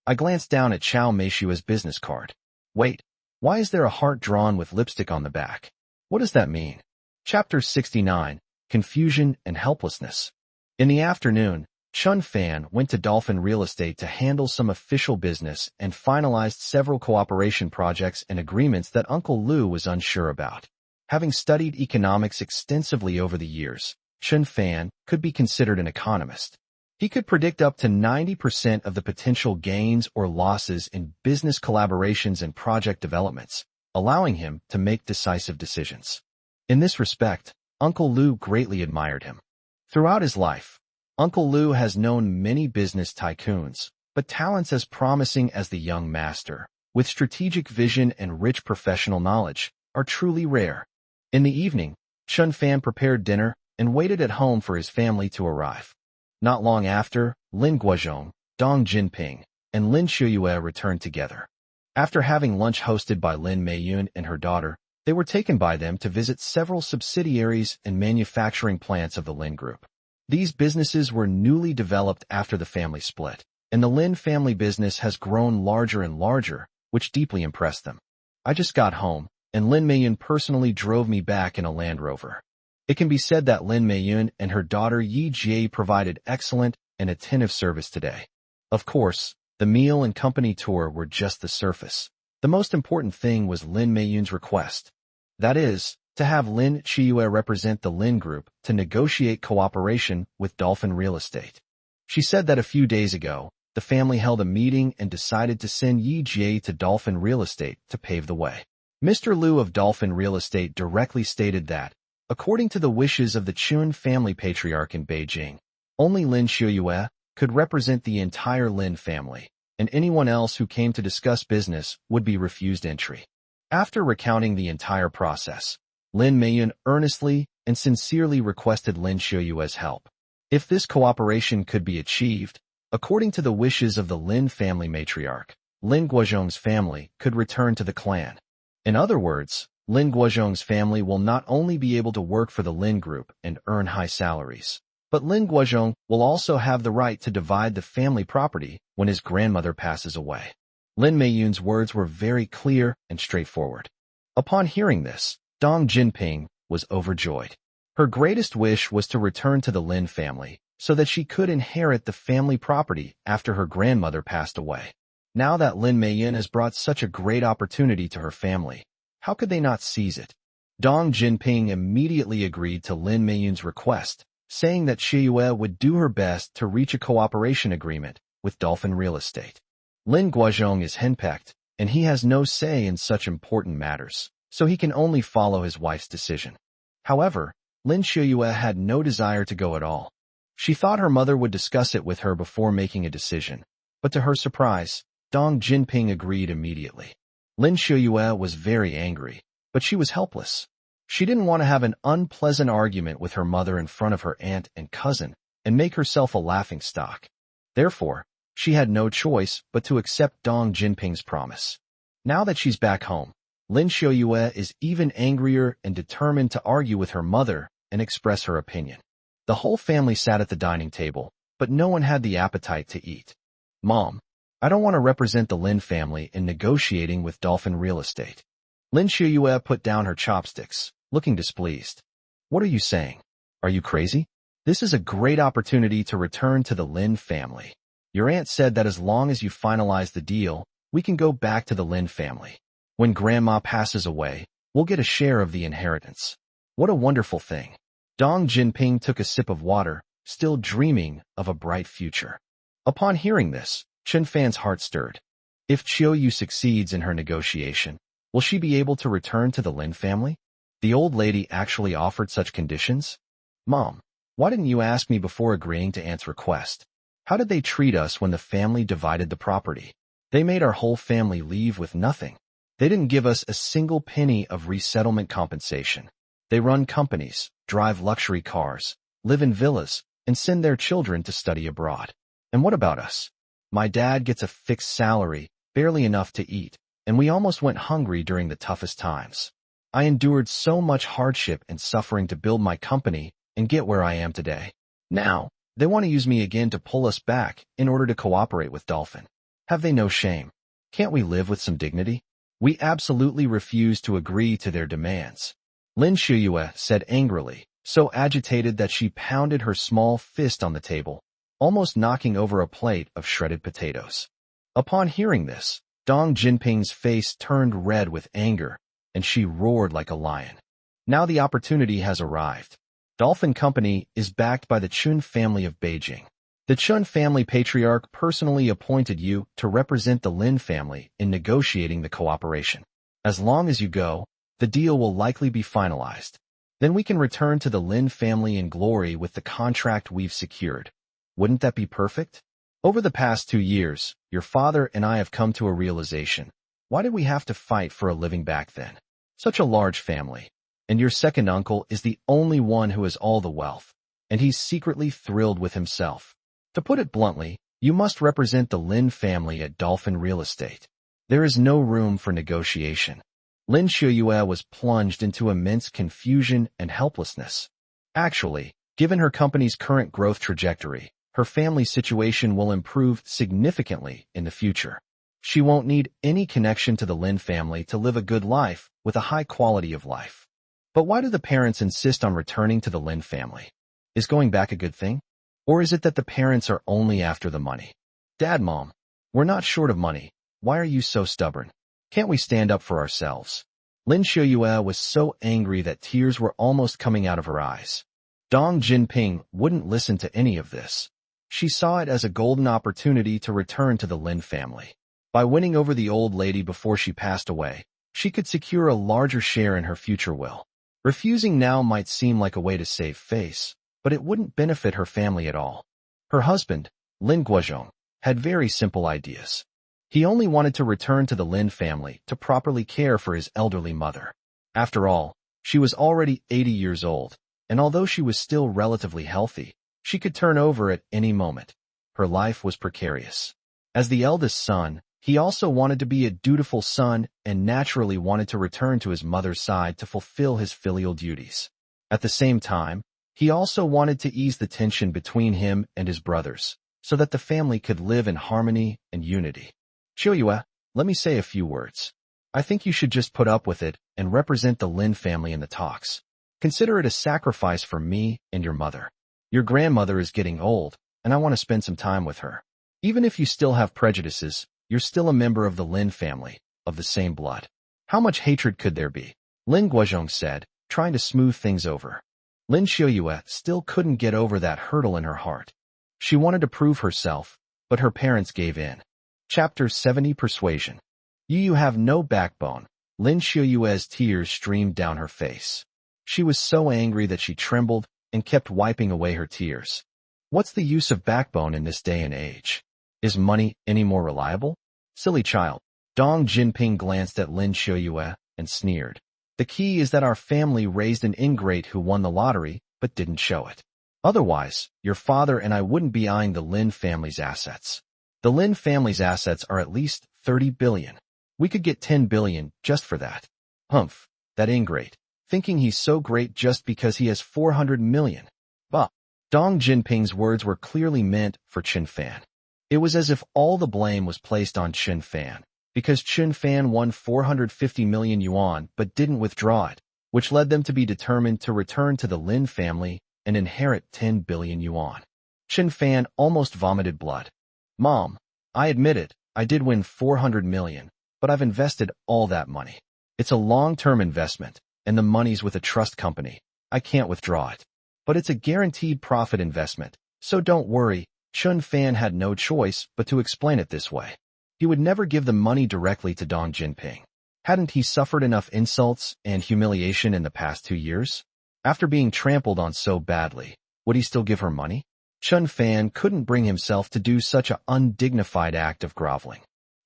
I glanced down at Chao Meishua's business card. Wait, why is there a heart drawn with lipstick on the back? What does that mean? Chapter 69, Confusion and Helplessness. In the afternoon, Chun Fan went to Dolphin Real Estate to handle some official business and finalized several cooperation projects and agreements that Uncle Lu was unsure about. Having studied economics extensively over the years, Chun Fan could be considered an economist. He could predict up to 90% of the potential gains or losses in business collaborations and project developments, allowing him to make decisive decisions. In this respect, Uncle Lu greatly admired him. Throughout his life, Uncle Lu has known many business tycoons, but talents as promising as the young master, with strategic vision and rich professional knowledge, are truly rare. In the evening, Chun Fan prepared dinner and waited at home for his family to arrive. Not long after, Lin Guozhong, Dong Jinping, and Lin Shuyue returned together. After having lunch hosted by Lin Meiyun and her daughter, they were taken by them to visit several subsidiaries and manufacturing plants of the Lin Group. These businesses were newly developed after the family split, and the Lin family business has grown larger and larger, which deeply impressed them. I just got home, and Lin Meiyun personally drove me back in a Land Rover. It can be said that Lin Meiyun and her daughter Yi Jie provided excellent and attentive service today. Of course, the meal and company tour were just the surface. The most important thing was Lin Meiyun's request. That is, to have Lin Shiyue represent the Lin Group to negotiate cooperation with Dolphin Real Estate. She said that a few days ago, the family held a meeting and decided to send Yi Jie to Dolphin Real Estate to pave the way. Mr. Liu of Dolphin Real Estate directly stated that, according to the wishes of the Chun family patriarch in Beijing, only Lin Shiyue could represent the entire Lin family, and anyone else who came to discuss business would be refused entry. After recounting the entire process, Lin Meiyun earnestly and sincerely requested Lin Shiyue's help. If this cooperation could be achieved, according to the wishes of the Lin family matriarch, Lin Guozhong's family could return to the clan. In other words, Lin Guozhong's family will not only be able to work for the Lin Group and earn high salaries, but Lin Guozhong will also have the right to divide the family property when his grandmother passes away. Lin Meiyun's words were very clear and straightforward. Upon hearing this, Dong Jinping was overjoyed. Her greatest wish was to return to the Lin family so that she could inherit the family property after her grandmother passed away. Now that Lin Meiyun has brought such a great opportunity to her family, how could they not seize it? Dong Jinping immediately agreed to Lin Meiyun's request, saying that Shiyue would do her best to reach a cooperation agreement with Dolphin Real Estate. Lin Guozhong is henpecked, and he has no say in such important matters, so he can only follow his wife's decision. However, Lin Shiyue had no desire to go at all. She thought her mother would discuss it with her before making a decision, but to her surprise, Dong Jinping agreed immediately. Lin Shiyue was very angry, but she was helpless. She didn't want to have an unpleasant argument with her mother in front of her aunt and cousin and make herself a laughingstock. Therefore, she had no choice but to accept Dong Jinping's promise. Now that she's back home, Lin Shiyue is even angrier and determined to argue with her mother and express her opinion. The whole family sat at the dining table, but no one had the appetite to eat. Mom, I don't want to represent the Lin family in negotiating with Dolphin Real Estate. Lin Shiyue put down her chopsticks, looking displeased. What are you saying? Are you crazy? This is a great opportunity to return to the Lin family. Your aunt said that as long as you finalize the deal, we can go back to the Lin family. When Grandma passes away, we'll get a share of the inheritance. What a wonderful thing. Dong Jinping took a sip of water, still dreaming of a bright future. Upon hearing this, Chun Fan's heart stirred. If Chiu succeeds in her negotiation, will she be able to return to the Lin family? The old lady actually offered such conditions? Mom, why didn't you ask me before agreeing to Aunt's request? How did they treat us when the family divided the property? They made our whole family leave with nothing. They didn't give us a single penny of resettlement compensation. They run companies, drive luxury cars, live in villas, and send their children to study abroad. And what about us? My dad gets a fixed salary, barely enough to eat, and we almost went hungry during the toughest times. I endured so much hardship and suffering to build my company and get where I am today. Now, they want to use me again to pull us back in order to cooperate with Dolphin. Have they no shame? Can't we live with some dignity? We absolutely refuse to agree to their demands. Lin Shuyue said angrily, so agitated that she pounded her small fist on the table, almost knocking over a plate of shredded potatoes. Upon hearing this, Dong Jinping's face turned red with anger, and she roared like a lion. Now the opportunity has arrived. Dolphin Company is backed by the Chun family of Beijing. The Chun family patriarch personally appointed you to represent the Lin family in negotiating the cooperation. As long as you go, the deal will likely be finalized. Then we can return to the Lin family in glory with the contract we've secured. Wouldn't that be perfect? Over the past 2 years, your father and I have come to a realization. Why did we have to fight for a living back then? Such a large family. And your second uncle is the only one who has all the wealth. And he's secretly thrilled with himself. To put it bluntly, you must represent the Lin family at Dolphin Real Estate. There is no room for negotiation. Lin Shuyue was plunged into immense confusion and helplessness. Actually, given her company's current growth trajectory, her family's situation will improve significantly in the future. She won't need any connection to the Lin family to live a good life with a high quality of life. But why do the parents insist on returning to the Lin family? Is going back a good thing? Or is it that the parents are only after the money? Dad, Mom, we're not short of money. Why are you so stubborn? Can't we stand up for ourselves? Lin Shuyue was so angry that tears were almost coming out of her eyes. Dong Jinping wouldn't listen to any of this. She saw it as a golden opportunity to return to the Lin family. By winning over the old lady before she passed away, she could secure a larger share in her future will. Refusing now might seem like a way to save face, but it wouldn't benefit her family at all. Her husband, Lin Guozhong, had very simple ideas. He only wanted to return to the Lin family to properly care for his elderly mother. After all, she was already 80 years old, and although she was still relatively healthy, she could turn over at any moment. Her life was precarious. As the eldest son, he also wanted to be a dutiful son and naturally wanted to return to his mother's side to fulfill his filial duties. At the same time, he also wanted to ease the tension between him and his brothers, so that the family could live in harmony and unity. Shuyue, let me say a few words. I think you should just put up with it and represent the Lin family in the talks. Consider it a sacrifice for me and your mother. Your grandmother is getting old, and I want to spend some time with her. Even if you still have prejudices, you're still a member of the Lin family, of the same blood. How much hatred could there be? Lin Guozhong said, trying to smooth things over. Lin Shuyue still couldn't get over that hurdle in her heart. She wanted to prove herself, but her parents gave in. Chapter 70 Persuasion. You have no backbone. Lin Shuyue's tears streamed down her face. She was so angry that she trembled and kept wiping away her tears. What's the use of backbone in this day and age? Is money any more reliable? Silly child. Dong Jinping glanced at Lin Shuyue and sneered. The key is that our family raised an ingrate who won the lottery but didn't show it. Otherwise, your father and I wouldn't be eyeing the Lin family's assets. The Lin family's assets are at least 30 billion. We could get 10 billion just for that. Humph, that ingrate, thinking he's so great just because he has 400 million. Bah. Dong Jinping's words were clearly meant for Chen Fan. It was as if all the blame was placed on Chen Fan, because Chen Fan won 450 million yuan but didn't withdraw it, which led them to be determined to return to the Lin family and inherit 10 billion yuan. Chen Fan almost vomited blood. Mom, I admit it, I did win 400 million, but I've invested all that money. It's a long-term investment, and the money's with a trust company. I can't withdraw it. But it's a guaranteed profit investment, so don't worry. Chen Fan had no choice but to explain it this way. He would never give the money directly to Dong Jinping. Hadn't he suffered enough insults and humiliation in the past 2 years? After being trampled on so badly, would he still give her money? Chen Fan couldn't bring himself to do such an undignified act of groveling.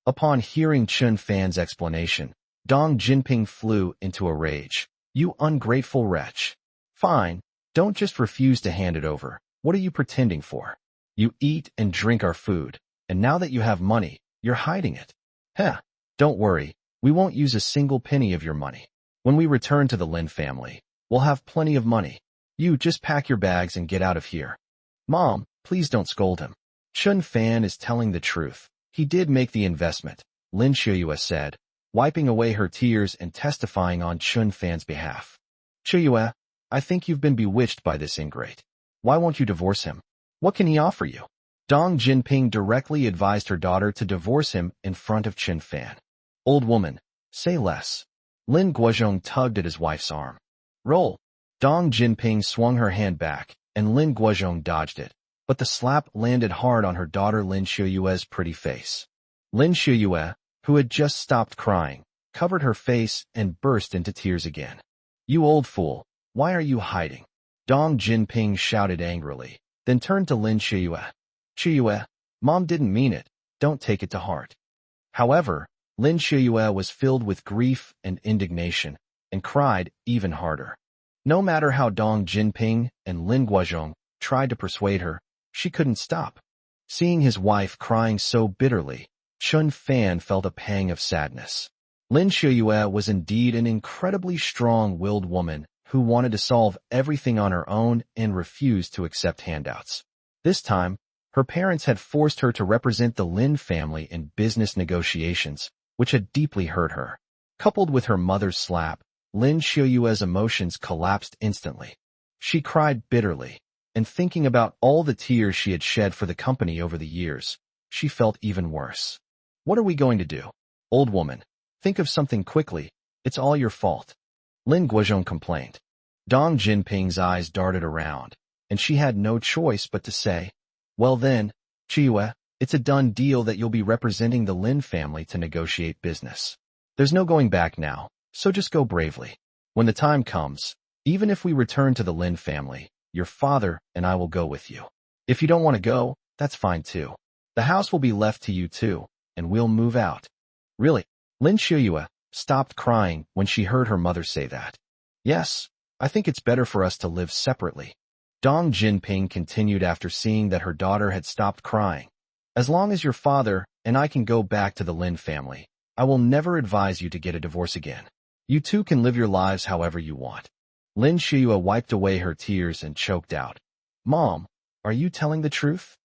Upon hearing Chun Fan's explanation, Dong Jinping flew into a rage. You ungrateful wretch. Fine, don't just refuse to hand it over. What are you pretending for? You eat and drink our food, and now that you have money, you're hiding it. Heh, don't worry, we won't use a single penny of your money. When we return to the Lin family, we'll have plenty of money. You just pack your bags and get out of here. Mom, please don't scold him. Chun Fan is telling the truth. He did make the investment, Lin Shuyue said, wiping away her tears and testifying on Chun Fan's behalf. Shuyue, I think you've been bewitched by this ingrate. Why won't you divorce him? What can he offer you? Dong Jinping directly advised her daughter to divorce him in front of Chun Fan. Old woman, say less. Lin Guozhong tugged at his wife's arm. Roll. Dong Jinping swung her hand back, and Lin Guozhong dodged it, but the slap landed hard on her daughter Lin Shuyue's pretty face. Lin Shuyue, who had just stopped crying, covered her face and burst into tears again. You old fool, why are you hiding? Dong Jinping shouted angrily, then turned to Lin Shuyue. Shuyue, Mom didn't mean it, don't take it to heart. However, Lin Shuyue was filled with grief and indignation, and cried even harder. No matter how Dong Jinping and Lin Guozhong tried to persuade her, she couldn't stop. Seeing his wife crying so bitterly, Chun Fan felt a pang of sadness. Lin Shuyue was indeed an incredibly strong-willed woman who wanted to solve everything on her own and refused to accept handouts. This time, her parents had forced her to represent the Lin family in business negotiations, which had deeply hurt her. Coupled with her mother's slap, Lin Shuyue's emotions collapsed instantly. She cried bitterly, and thinking about all the tears she had shed for the company over the years, she felt even worse. What are we going to do? Old woman, think of something quickly, it's all your fault. Lin Guozhong complained. Dong Jinping's eyes darted around, and she had no choice but to say, well then, Shuyue, it's a done deal that you'll be representing the Lin family to negotiate business. There's no going back now, so just go bravely. When the time comes, even if we return to the Lin family, your father and I will go with you. If you don't want to go, that's fine too. The house will be left to you too, and we'll move out. Really? Lin Shuyue stopped crying when she heard her mother say that. Yes, I think it's better for us to live separately. Dong Jinping continued after seeing that her daughter had stopped crying. As long as your father and I can go back to the Lin family, I will never advise you to get a divorce again. You two can live your lives however you want. Lin Shuyue wiped away her tears and choked out. Mom, are you telling the truth?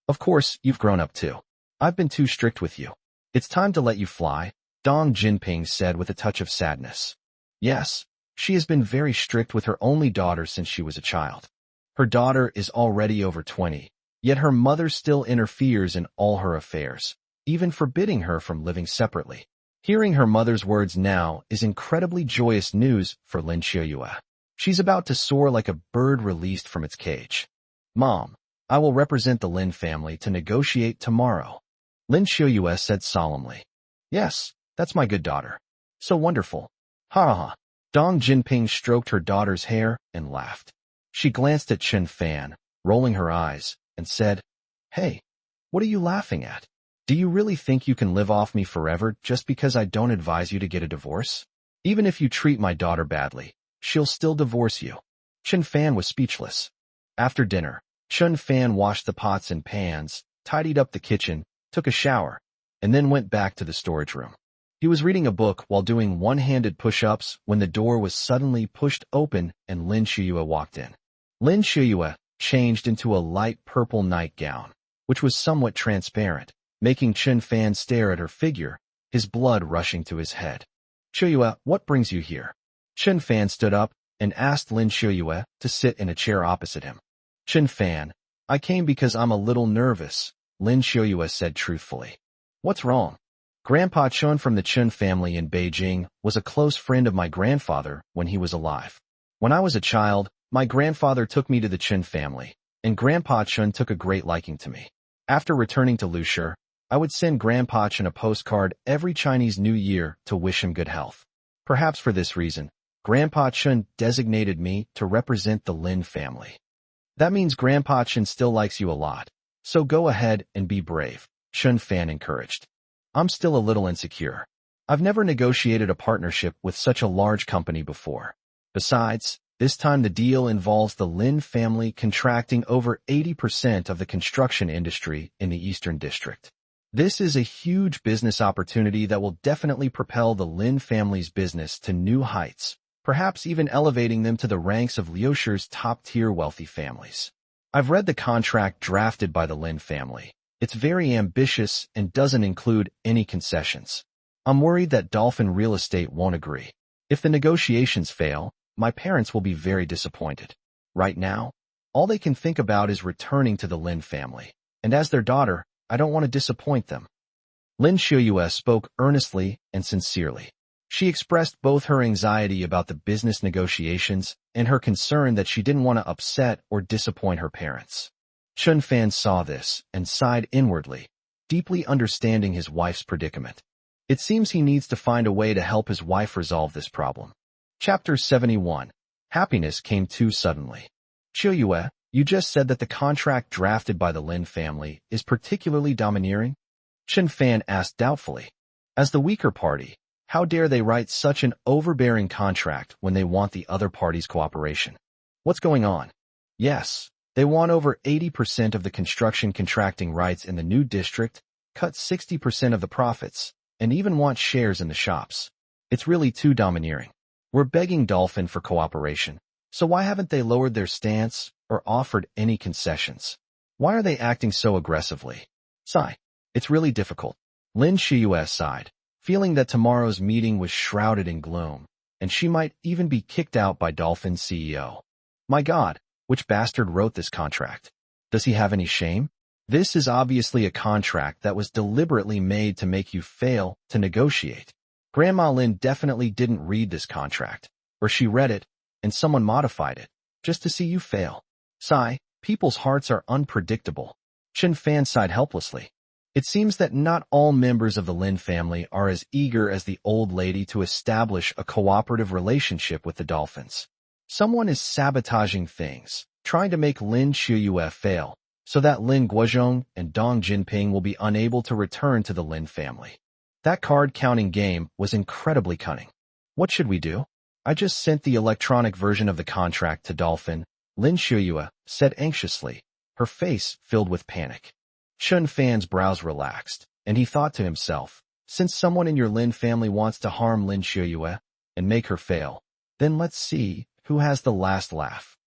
Of course, you've grown up too. I've been too strict with you. It's time to let you fly, Dong Jinping said with a touch of sadness. Yes, she has been very strict with her only daughter since she was a child. Her daughter is already over 20, yet her mother still interferes in all her affairs, even forbidding her from living separately. Hearing her mother's words now is incredibly joyous news for Lin Shuyue. She's about to soar like a bird released from its cage. Mom, I will represent the Lin family to negotiate tomorrow. Lin Shuyue said solemnly. Yes, that's my good daughter. So wonderful. Ha ha ha. Dong Jinping stroked her daughter's hair and laughed. She glanced at Chun Fan, rolling her eyes, and said, Hey, what are you laughing at? Do you really think you can live off me forever just because I don't advise you to get a divorce? Even if you treat my daughter badly, she'll still divorce you. Chun Fan was speechless. After dinner, Chun Fan washed the pots and pans, tidied up the kitchen, took a shower, and then went back to the storage room. He was reading a book while doing one-handed push-ups when the door was suddenly pushed open and Lin Shuyue walked in. Lin Shuyue changed into a light purple nightgown, which was somewhat transparent, making Chun Fan stare at her figure, his blood rushing to his head. Shuyue, what brings you here? Chun Fan stood up and asked Lin Shuyue to sit in a chair opposite him. Chun Fan, I came because I'm a little nervous, Lin Shuyue said truthfully. What's wrong? Grandpa Chun from the Chun family in Beijing was a close friend of my grandfather when he was alive. When I was a child, my grandfather took me to the Chun family, and Grandpa Chun took a great liking to me. After returning to Lushi, I would send Grandpa Chun a postcard every Chinese New Year to wish him good health. Perhaps for this reason, Grandpa Chun designated me to represent the Lin family. That means Grandpa Chun still likes you a lot, so go ahead and be brave, Chun Fan encouraged. I'm still a little insecure. I've never negotiated a partnership with such a large company before. Besides, this time the deal involves the Lin family contracting over 80% of the construction industry in the Eastern District. This is a huge business opportunity that will definitely propel the Lin family's business to new heights, perhaps even elevating them to the ranks of Liushir's top-tier wealthy families. I've read the contract drafted by the Lin family. It's very ambitious and doesn't include any concessions. I'm worried that Dolphin Real Estate won't agree. If the negotiations fail, my parents will be very disappointed. Right now, all they can think about is returning to the Lin family, and as their daughter, I don't want to disappoint them. Lin Xiuyue spoke earnestly and sincerely. She expressed both her anxiety about the business negotiations and her concern that she didn't want to upset or disappoint her parents. Chun Fan saw this and sighed inwardly, deeply understanding his wife's predicament. It seems he needs to find a way to help his wife resolve this problem. Chapter 71. Happiness came too suddenly. Xiuyue, you just said that the contract drafted by the Lin family is particularly domineering? Chun Fan asked doubtfully. As the weaker party, how dare they write such an overbearing contract when they want the other party's cooperation? What's going on? Yes, they want over 80% of the construction contracting rights in the new district, cut 60% of the profits, and even want shares in the shops. It's really too domineering. We're begging Dolphin for cooperation, so why haven't they lowered their stance or offered any concessions? Why are they acting so aggressively? Sigh. It's really difficult. Lin Xiuyue sighed, feeling that tomorrow's meeting was shrouded in gloom, and she might even be kicked out by Dolphin's CEO. My God, which bastard wrote this contract? Does he have any shame? This is obviously a contract that was deliberately made to make you fail to negotiate. Grandma Lin definitely didn't read this contract, or she read it, and someone modified it, just to see you fail. Sigh, people's hearts are unpredictable. Chun Fan sighed helplessly. It seems that not all members of the Lin family are as eager as the old lady to establish a cooperative relationship with the Dolphins. Someone is sabotaging things, trying to make Lin Xiuyue fail, so that Lin Guozhong and Dong Jinping will be unable to return to the Lin family. That card-counting game was incredibly cunning. What should we do? I just sent the electronic version of the contract to Dolphin, Lin Xiuyue said anxiously, her face filled with panic. Chun Fan's brows relaxed, and he thought to himself, since someone in your Lin family wants to harm Lin Xiuyue and make her fail, then let's see who has the last laugh.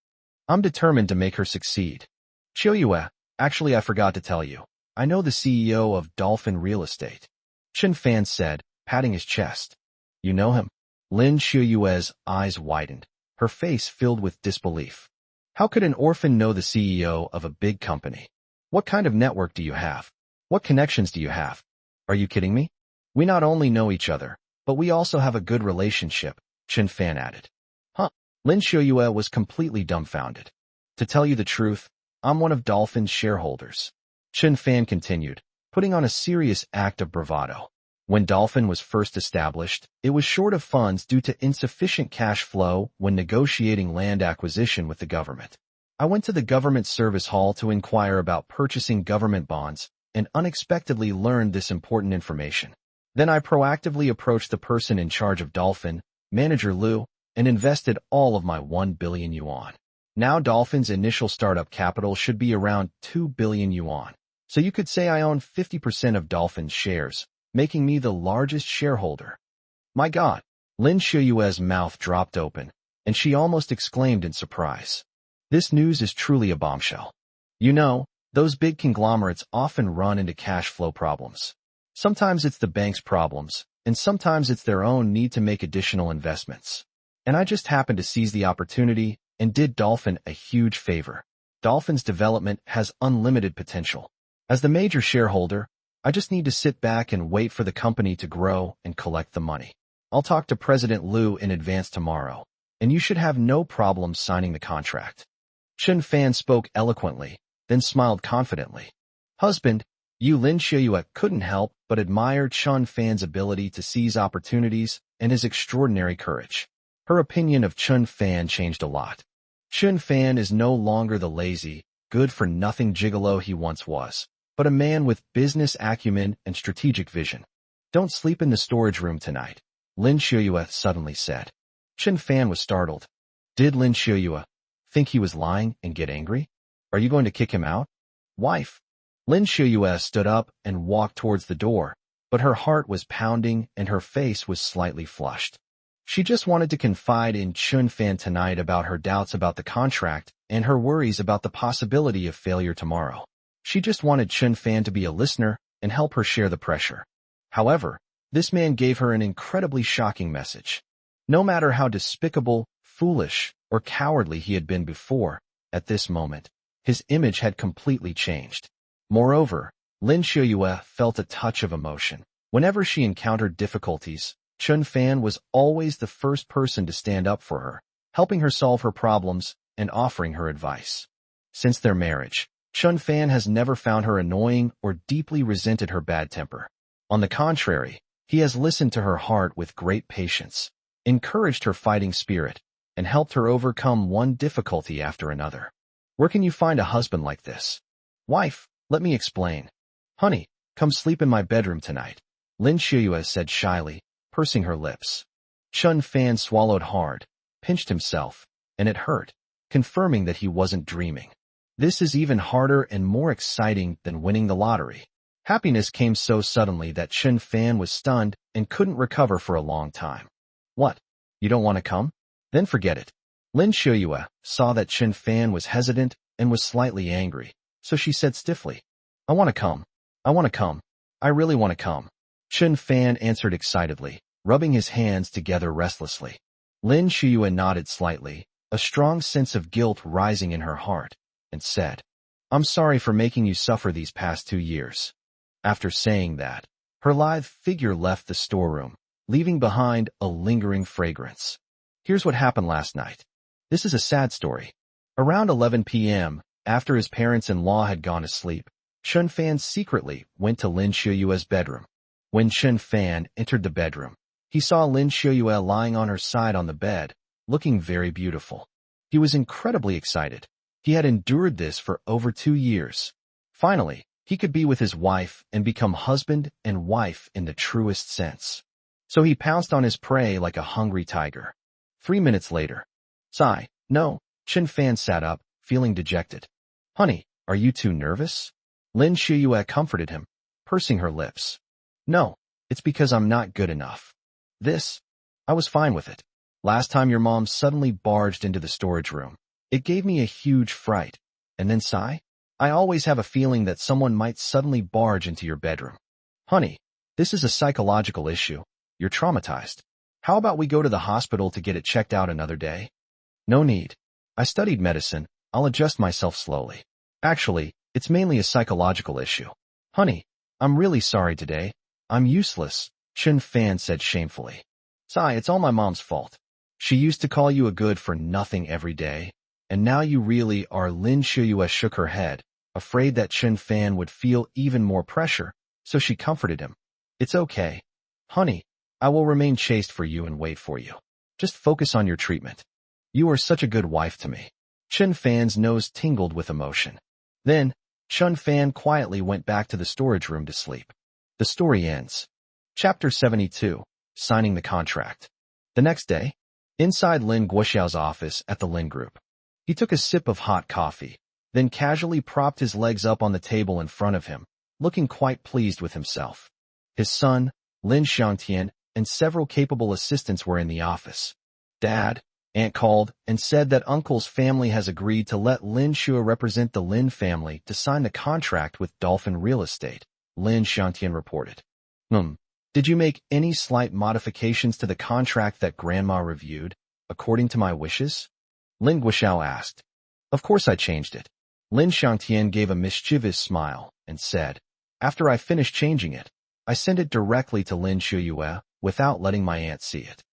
I'm determined to make her succeed. Xiuyue, actually I forgot to tell you, I know the CEO of Dolphin Real Estate. Chun Fan said, patting his chest. You know him? Lin Xiuyue's eyes widened, her face filled with disbelief. How could an orphan know the CEO of a big company? What kind of network do you have? What connections do you have? Are you kidding me? We not only know each other, but we also have a good relationship, Chun Fan added. Huh? Lin Xiuyue was completely dumbfounded. To tell you the truth, I'm one of Dolphin's shareholders. Chun Fan continued, putting on a serious act of bravado. When Dolphin was first established, it was short of funds due to insufficient cash flow when negotiating land acquisition with the government. I went to the government service hall to inquire about purchasing government bonds and unexpectedly learned this important information. Then I proactively approached the person in charge of Dolphin, Manager Liu, and invested all of my 1 billion yuan. Now Dolphin's initial startup capital should be around 2 billion yuan. So you could say I own 50% of Dolphin's shares, making me the largest shareholder. My God! Lin Xiuyue's mouth dropped open, and she almost exclaimed in surprise. This news is truly a bombshell. You know, those big conglomerates often run into cash flow problems. Sometimes it's the bank's problems, and sometimes it's their own need to make additional investments. And I just happened to seize the opportunity and did Dolphin a huge favor. Dolphin's development has unlimited potential. As the major shareholder, I just need to sit back and wait for the company to grow and collect the money. I'll talk to President Liu in advance tomorrow, and you should have no problem signing the contract. Chun Fan spoke eloquently, then smiled confidently. Husband, you Lin Xiuyue couldn't help but admire Chun Fan's ability to seize opportunities and his extraordinary courage. Her opinion of Chun Fan changed a lot. Chun Fan is no longer the lazy, good-for-nothing gigolo he once was, but a man with business acumen and strategic vision. Don't sleep in the storage room tonight, Lin Xiuyue suddenly said. Chen Fan was startled. Did Lin Xiuyue think he was lying and get angry? Are you going to kick him out? Wife. Lin Xiuyue stood up and walked towards the door, but her heart was pounding and her face was slightly flushed. She just wanted to confide in Chen Fan tonight about her doubts about the contract and her worries about the possibility of failure tomorrow. She just wanted Chen Fan to be a listener and help her share the pressure. However, this man gave her an incredibly shocking message. No matter how despicable, foolish, or cowardly he had been before, at this moment, his image had completely changed. Moreover, Lin Xiuyue felt a touch of emotion. Whenever she encountered difficulties, Chen Fan was always the first person to stand up for her, helping her solve her problems and offering her advice. Since their marriage, Chen Fan has never found her annoying or deeply resented her bad temper. On the contrary, he has listened to her heart with great patience, encouraged her fighting spirit, and helped her overcome one difficulty after another. Where can you find a husband like this? Wife, let me explain. Honey, come sleep in my bedroom tonight, Lin Xiuyue said shyly, pursing her lips. Chen Fan swallowed hard, pinched himself, and it hurt, confirming that he wasn't dreaming. This is even harder and more exciting than winning the lottery. Happiness came so suddenly that Chen Fan was stunned and couldn't recover for a long time. What? You don't want to come? Then forget it. Lin Xiuyue saw that Chen Fan was hesitant and was slightly angry, so she said stiffly, I want to come. I want to come. I really want to come. Chen Fan answered excitedly, rubbing his hands together restlessly. Lin Xiuyue nodded slightly, a strong sense of guilt rising in her heart, and said, I'm sorry for making you suffer these past 2 years. After saying that, her lithe figure left the storeroom, leaving behind a lingering fragrance. Here's what happened last night. This is a sad story. Around 11 p.m., after his parents-in-law had gone to sleep, Chen Fan secretly went to Lin Xiuyue's bedroom. When Chen Fan entered the bedroom, he saw Lin Xiuyue lying on her side on the bed, looking very beautiful. He was incredibly excited. He had endured this for over 2 years. Finally, he could be with his wife and become husband and wife in the truest sense. So he pounced on his prey like a hungry tiger. 3 minutes later. Sigh, no, Chen Fan sat up, feeling dejected. Honey, are you too nervous? Lin Xiuyue comforted him, pursing her lips. No, it's because I'm not good enough. I was fine with it. Last time your mom suddenly barged into the storage room, it gave me a huge fright. And then sigh, I always have a feeling that someone might suddenly barge into your bedroom. Honey, this is a psychological issue. You're traumatized. How about we go to the hospital to get it checked out another day? No need. I studied medicine. I'll adjust myself slowly. Actually, it's mainly a psychological issue. Honey, I'm really sorry today. I'm useless, Chen Fan said shamefully. Sigh, it's all my mom's fault. She used to call you a good-for-nothing every day, and now you really are. Lin Xiuyue shook her head, afraid that Chen Fan would feel even more pressure, so she comforted him. It's okay. Honey, I will remain chaste for you and wait for you. Just focus on your treatment. You are such a good wife to me. Chen Fan's nose tingled with emotion. Then, Chen Fan quietly went back to the storage room to sleep. The story ends. Chapter 72. Signing the contract. The next day, inside Lin Guoxiao's office at the Lin Group, he took a sip of hot coffee, then casually propped his legs up on the table in front of him, looking quite pleased with himself. His son, Lin Xiangtian, and several capable assistants were in the office. Dad, Aunt called and said that Uncle's family has agreed to let Lin Xue represent the Lin family to sign the contract with Dolphin Real Estate, Lin Xiangtian reported. Did you make any slight modifications to the contract that Grandma reviewed, according to my wishes? Lin Guoxiao asked. Of course I changed it. Lin Xiangtian gave a mischievous smile and said, after I finished changing it, I sent it directly to Lin Xiuyue without letting my aunt see it.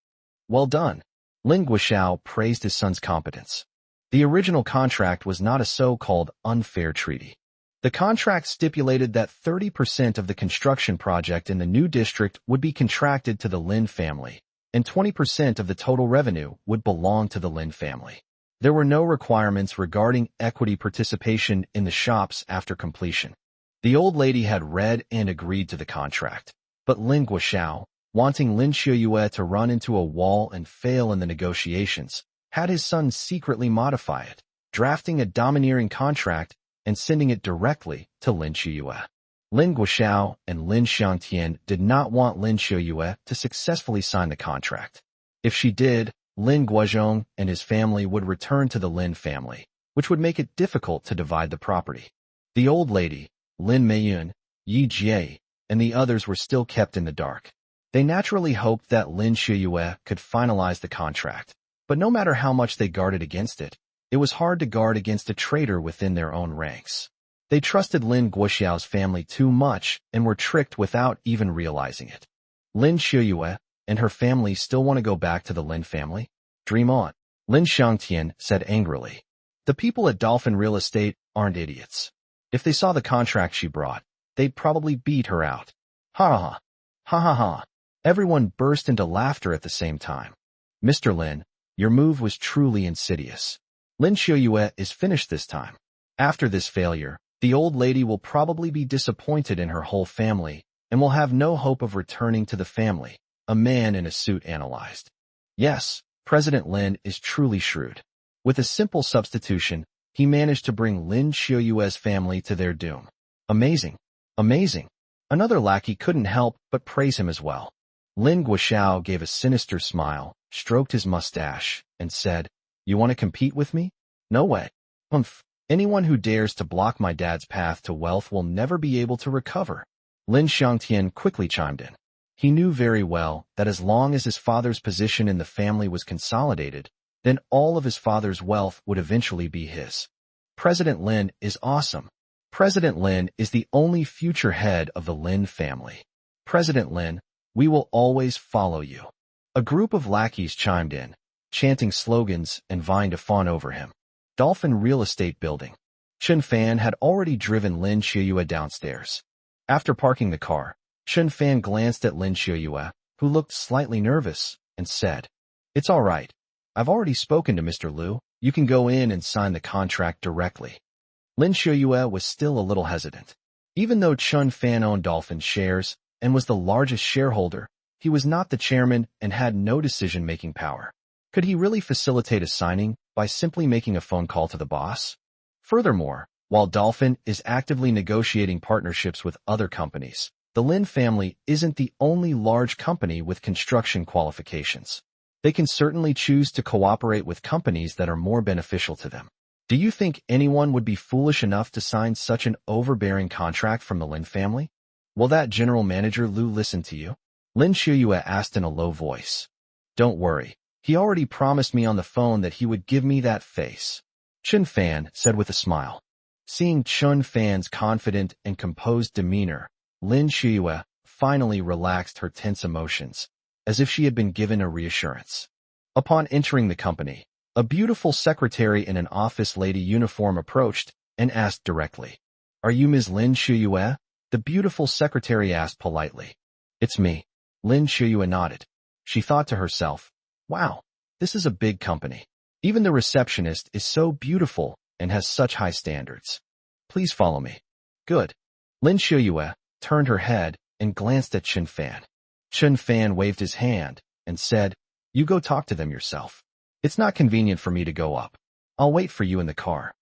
Well done. Lin Guoxiao praised his son's competence. The original contract was not a so-called unfair treaty. The contract stipulated that 30% of the construction project in the new district would be contracted to the Lin family, and 20% of the total revenue would belong to the Lin family. There were no requirements regarding equity participation in the shops after completion. The old lady had read and agreed to the contract. But Lin Guoxiao, wanting Lin Xiuyue to run into a wall and fail in the negotiations, had his son secretly modify it, drafting a domineering contract and sending it directly to Lin Xiuyue. Lin Guoxiao and Lin Xiangtian did not want Lin Xiuyue to successfully sign the contract. If she did, Lin Guozhong and his family would return to the Lin family, which would make it difficult to divide the property. The old lady, Lin Meiyun, Yi Jie, and the others were still kept in the dark. They naturally hoped that Lin Xiuyue could finalize the contract, but no matter how much they guarded against it, it was hard to guard against a traitor within their own ranks. They trusted Lin Guoxiao's family too much and were tricked without even realizing it. Lin Xiuyue and her family still want to go back to the Lin family? Dream on, Lin Xiangtian said angrily. The people at Dolphin Real Estate aren't idiots. If they saw the contract she brought, they'd probably beat her out. Ha ha ha ha ha. Everyone burst into laughter at the same time. Mr. Lin, your move was truly insidious. Lin Xiuyue is finished this time. After this failure, the old lady will probably be disappointed in her whole family and will have no hope of returning to the family, a man in a suit analyzed. Yes, President Lin is truly shrewd. With a simple substitution, he managed to bring Lin Xiuyue's family to their doom. Amazing. Amazing. Another lackey couldn't help but praise him as well. Lin Guoxiao gave a sinister smile, stroked his mustache, and said, "You want to compete with me? No way. Humph. Anyone who dares to block my dad's path to wealth will never be able to recover." Lin Xiangtian quickly chimed in. He knew very well that as long as his father's position in the family was consolidated, then all of his father's wealth would eventually be his. President Lin is awesome. President Lin is the only future head of the Lin family. President Lin, we will always follow you. A group of lackeys chimed in, chanting slogans and vying to fawn over him. Dolphin Real Estate Building. Chen Fan had already driven Lin Xiuyue downstairs. After parking the car, Chen Fan glanced at Lin Xiuyue, who looked slightly nervous, and said, "It's all right. I've already spoken to Mr. Liu. You can go in and sign the contract directly." Lin Xiuyue was still a little hesitant. Even though Chen Fan owned Dolphin shares and was the largest shareholder, he was not the chairman and had no decision-making power. Could he really facilitate a signing by simply making a phone call to the boss? Furthermore, while Dolphin is actively negotiating partnerships with other companies, the Lin family isn't the only large company with construction qualifications. They can certainly choose to cooperate with companies that are more beneficial to them. Do you think anyone would be foolish enough to sign such an overbearing contract from the Lin family? Will that general manager Liu listen to you? Lin Xiuyue asked in a low voice. Don't worry. He already promised me on the phone that he would give me that face, Chen Fan said with a smile. Seeing Chen Fan's confident and composed demeanor, Lin Xiuyue finally relaxed her tense emotions, as if she had been given a reassurance. Upon entering the company, a beautiful secretary in an office lady uniform approached and asked directly, "Are you Ms. Lin Xiuyue?" The beautiful secretary asked politely. "It's me." Lin Xiuyue nodded. She thought to herself, "Wow, this is a big company. Even the receptionist is so beautiful and has such high standards. Please follow me." Good. Lin Xiuyue turned her head and glanced at Chen Fan. Chen Fan waved his hand and said, "You go talk to them yourself. It's not convenient for me to go up. I'll wait for you in the car."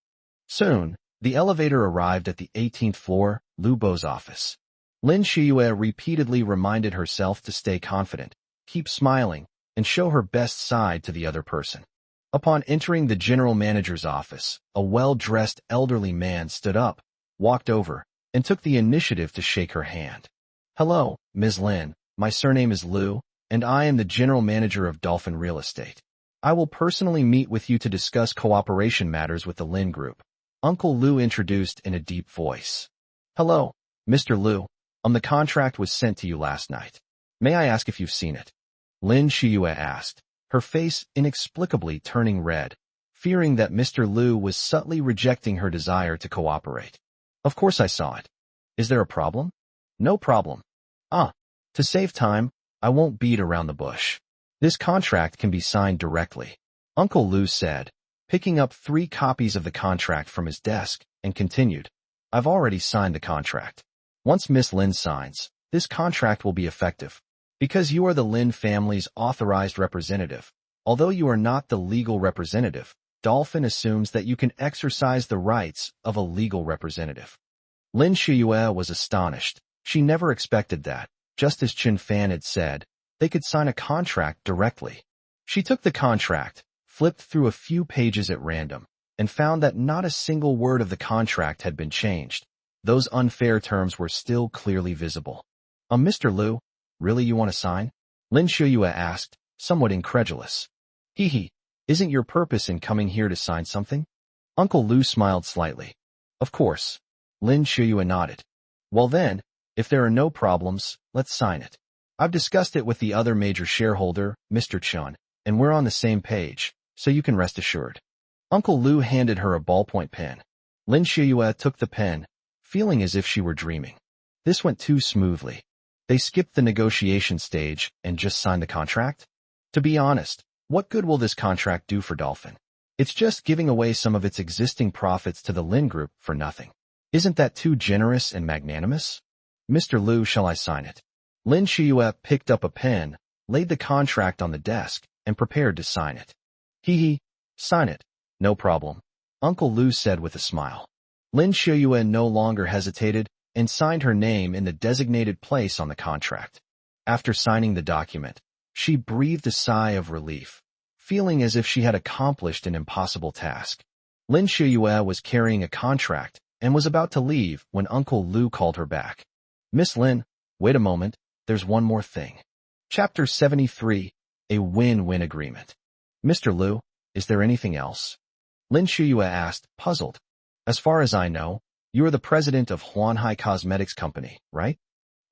Soon, the elevator arrived at the 18th floor, Lu Bo's office. Lin Xiuyue repeatedly reminded herself to stay confident, keep smiling, and show her best side to the other person. Upon entering the general manager's office, a well-dressed elderly man stood up, walked over, and took the initiative to shake her hand. "Hello, Ms. Lin. My surname is Liu, and I am the general manager of Dolphin Real Estate. I will personally meet with you to discuss cooperation matters with the Lin Group," Uncle Liu introduced in a deep voice. "Hello, Mr. Liu. The contract was sent to you last night. May I ask if you've seen it?" Lin Xiuyue asked, her face inexplicably turning red, fearing that Mr. Liu was subtly rejecting her desire to cooperate. "Of course I saw it. Is there a problem?" "No problem. To save time, I won't beat around the bush. This contract can be signed directly," Uncle Liu said, picking up 3 copies of the contract from his desk, and continued, "I've already signed the contract. Once Miss Lin signs, this contract will be effective. Because you are the Lin family's authorized representative, although you are not the legal representative, Dolphin assumes that you can exercise the rights of a legal representative. Lin Shiyue was astonished. She never expected that, just as Chen Fan had said, they could sign a contract directly. She took the contract, flipped through a few pages at random, and found that not a single word of the contract had been changed. Those unfair terms were still clearly visible. Mr. Liu, really you want to sign? Lin Shiyue asked, somewhat incredulous. Hee, isn't your purpose in coming here to sign something? Uncle Liu smiled slightly. Of course. Lin Shiyue nodded. Well then, if there are no problems, let's sign it. I've discussed it with the other major shareholder, Mr. Chun, and we're on the same page, so you can rest assured. Uncle Liu handed her a ballpoint pen. Lin Shiyue took the pen, feeling as if she were dreaming. This went too smoothly. They skipped the negotiation stage and just signed the contract? To be honest, what good will this contract do for Dolphin? It's just giving away some of its existing profits to the Lin Group for nothing. Isn't that too generous and magnanimous? Mr. Liu, shall I sign it? Lin Shiyue picked up a pen, laid the contract on the desk, and prepared to sign it. Sign it. No problem, Uncle Liu said with a smile. Lin Shiyue no longer hesitated and signed her name in the designated place on the contract. After signing the document, she breathed a sigh of relief, feeling as if she had accomplished an impossible task. Lin Shiyue was carrying a contract and was about to leave when Uncle Liu called her back. Miss Lin, wait a moment, there's one more thing. Chapter 73, A Win-Win Agreement. Mr. Liu, is there anything else? Lin Shiyue asked, puzzled. As far as I know, you are the president of Huanhai Cosmetics Company, right?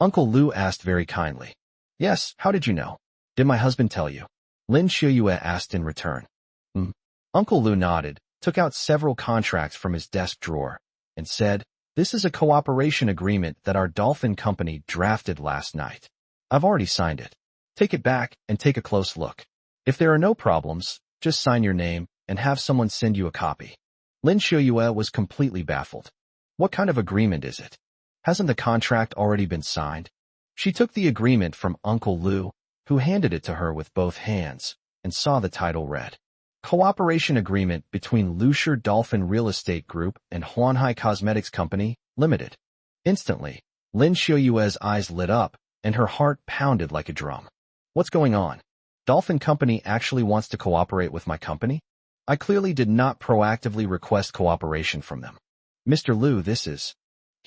Uncle Liu asked very kindly. Yes, how did you know? Did my husband tell you? Lin Shiyue asked in return. Uncle Liu nodded, took out several contracts from his desk drawer, and said, this is a cooperation agreement that our Dolphin company drafted last night. I've already signed it. Take it back and take a close look. If there are no problems, just sign your name and have someone send you a copy. Lin Shiyue was completely baffled. What kind of agreement is it? Hasn't the contract already been signed? She took the agreement from Uncle Liu, who handed it to her with both hands, and saw the title read. Cooperation Agreement between Lusher Dolphin Real Estate Group and Huanhai Cosmetics Company, Limited. Instantly, Lin Shiyue's eyes lit up, and her heart pounded like a drum. What's going on? Dolphin Company actually wants to cooperate with my company? I clearly did not proactively request cooperation from them. Mr. Liu, this is...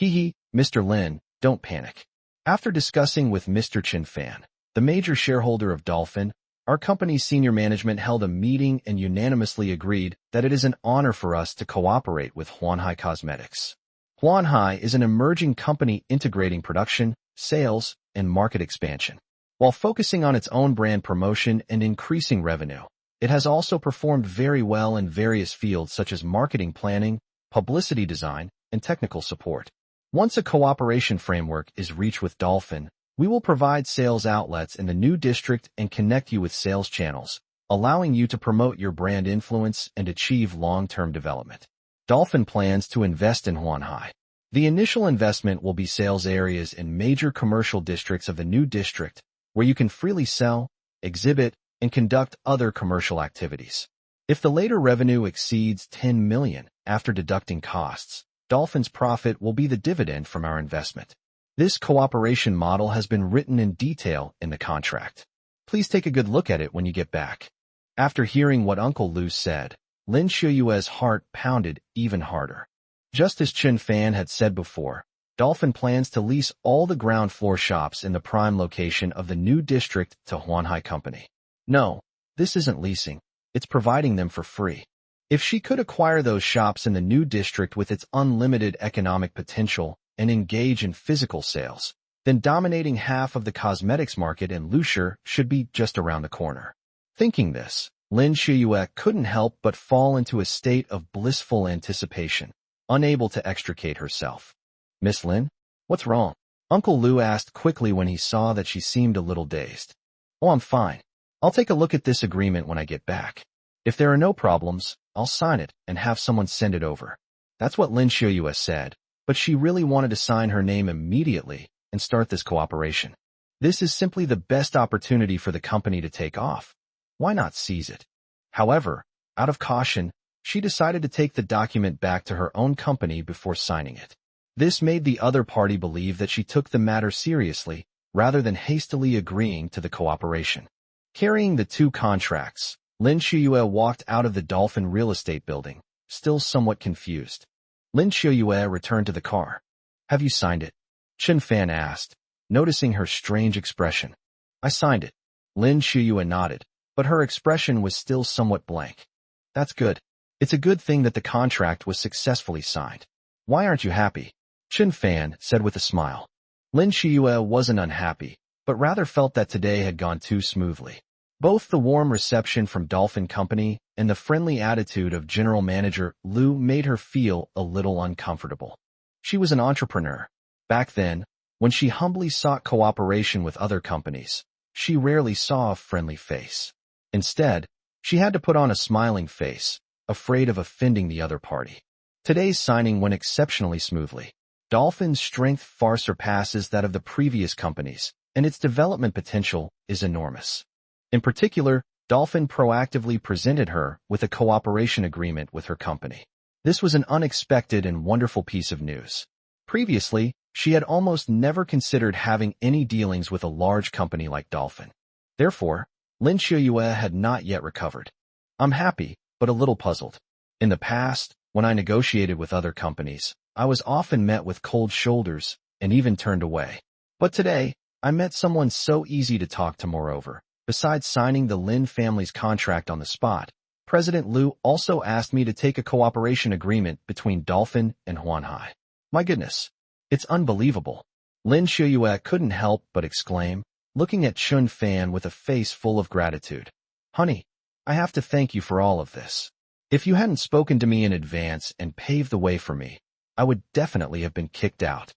Mr. Lin, don't panic. After discussing with Mr. Chen Fan, the major shareholder of Dolphin, our company's senior management held a meeting and unanimously agreed that it is an honor for us to cooperate with Huanhai Cosmetics. Huanhai is an emerging company integrating production, sales, and market expansion. While focusing on its own brand promotion and increasing revenue, it has also performed very well in various fields such as marketing planning, publicity design, and technical support. Once a cooperation framework is reached with Dolphin, we will provide sales outlets in the new district and connect you with sales channels, allowing you to promote your brand influence and achieve long-term development. Dolphin plans to invest in Huanhai. The initial investment will be sales areas in major commercial districts of the new district, where you can freely sell, exhibit, and conduct other commercial activities. If the later revenue exceeds 10 million after deducting costs, Dolphin's profit will be the dividend from our investment. This cooperation model has been written in detail in the contract. Please take a good look at it when you get back. After hearing what Uncle Liu said, Lin Shiyue's heart pounded even harder. Just as Chen Fan had said before, Dolphin plans to lease all the ground floor shops in the prime location of the new district to Huanhai Company. No, this isn't leasing, it's providing them for free. If she could acquire those shops in the new district with its unlimited economic potential and engage in physical sales, then dominating half of the cosmetics market in Lusher should be just around the corner. Thinking this, Lin Shiyue couldn't help but fall into a state of blissful anticipation, unable to extricate herself. Miss Lin, what's wrong? Uncle Liu asked quickly when he saw that she seemed a little dazed. Oh, I'm fine. I'll take a look at this agreement when I get back. If there are no problems, I'll sign it and have someone send it over. That's what Lin Shiyue said, but she really wanted to sign her name immediately and start this cooperation. This is simply the best opportunity for the company to take off. Why not seize it? However, out of caution, she decided to take the document back to her own company before signing it. This made the other party believe that she took the matter seriously, rather than hastily agreeing to the cooperation. Carrying the two contracts, Lin Shuyue walked out of the Dolphin real estate building, still somewhat confused. Lin Shuyue returned to the car. "Have you signed it?" Chen Fan asked, noticing her strange expression. "I signed it." Lin Shuyue nodded, but her expression was still somewhat blank. "That's good. It's a good thing that the contract was successfully signed. Why aren't you happy?" Chen Fan said with a smile. Lin Shuyue wasn't unhappy, but rather felt that today had gone too smoothly. Both the warm reception from Dolphin Company and the friendly attitude of General Manager Liu made her feel a little uncomfortable. She was an entrepreneur. Back then, when she humbly sought cooperation with other companies, she rarely saw a friendly face. Instead, she had to put on a smiling face, afraid of offending the other party. Today's signing went exceptionally smoothly. Dolphin's strength far surpasses that of the previous companies, and its development potential is enormous. In particular, Dolphin proactively presented her with a cooperation agreement with her company. This was an unexpected and wonderful piece of news. Previously, she had almost never considered having any dealings with a large company like Dolphin. Therefore, Lin Shuyue had not yet recovered. "I'm happy, but a little puzzled. In the past, when I negotiated with other companies, I was often met with cold shoulders and even turned away. But today, I met someone so easy to talk to. Moreover, besides signing the Lin family's contract on the spot, President Liu also asked me to take a cooperation agreement between Dolphin and Huanhai. My goodness, it's unbelievable." Lin Shuyue couldn't help but exclaim, looking at Chun Fan with a face full of gratitude. "Honey, I have to thank you for all of this. If you hadn't spoken to me in advance and paved the way for me, I would definitely have been kicked out."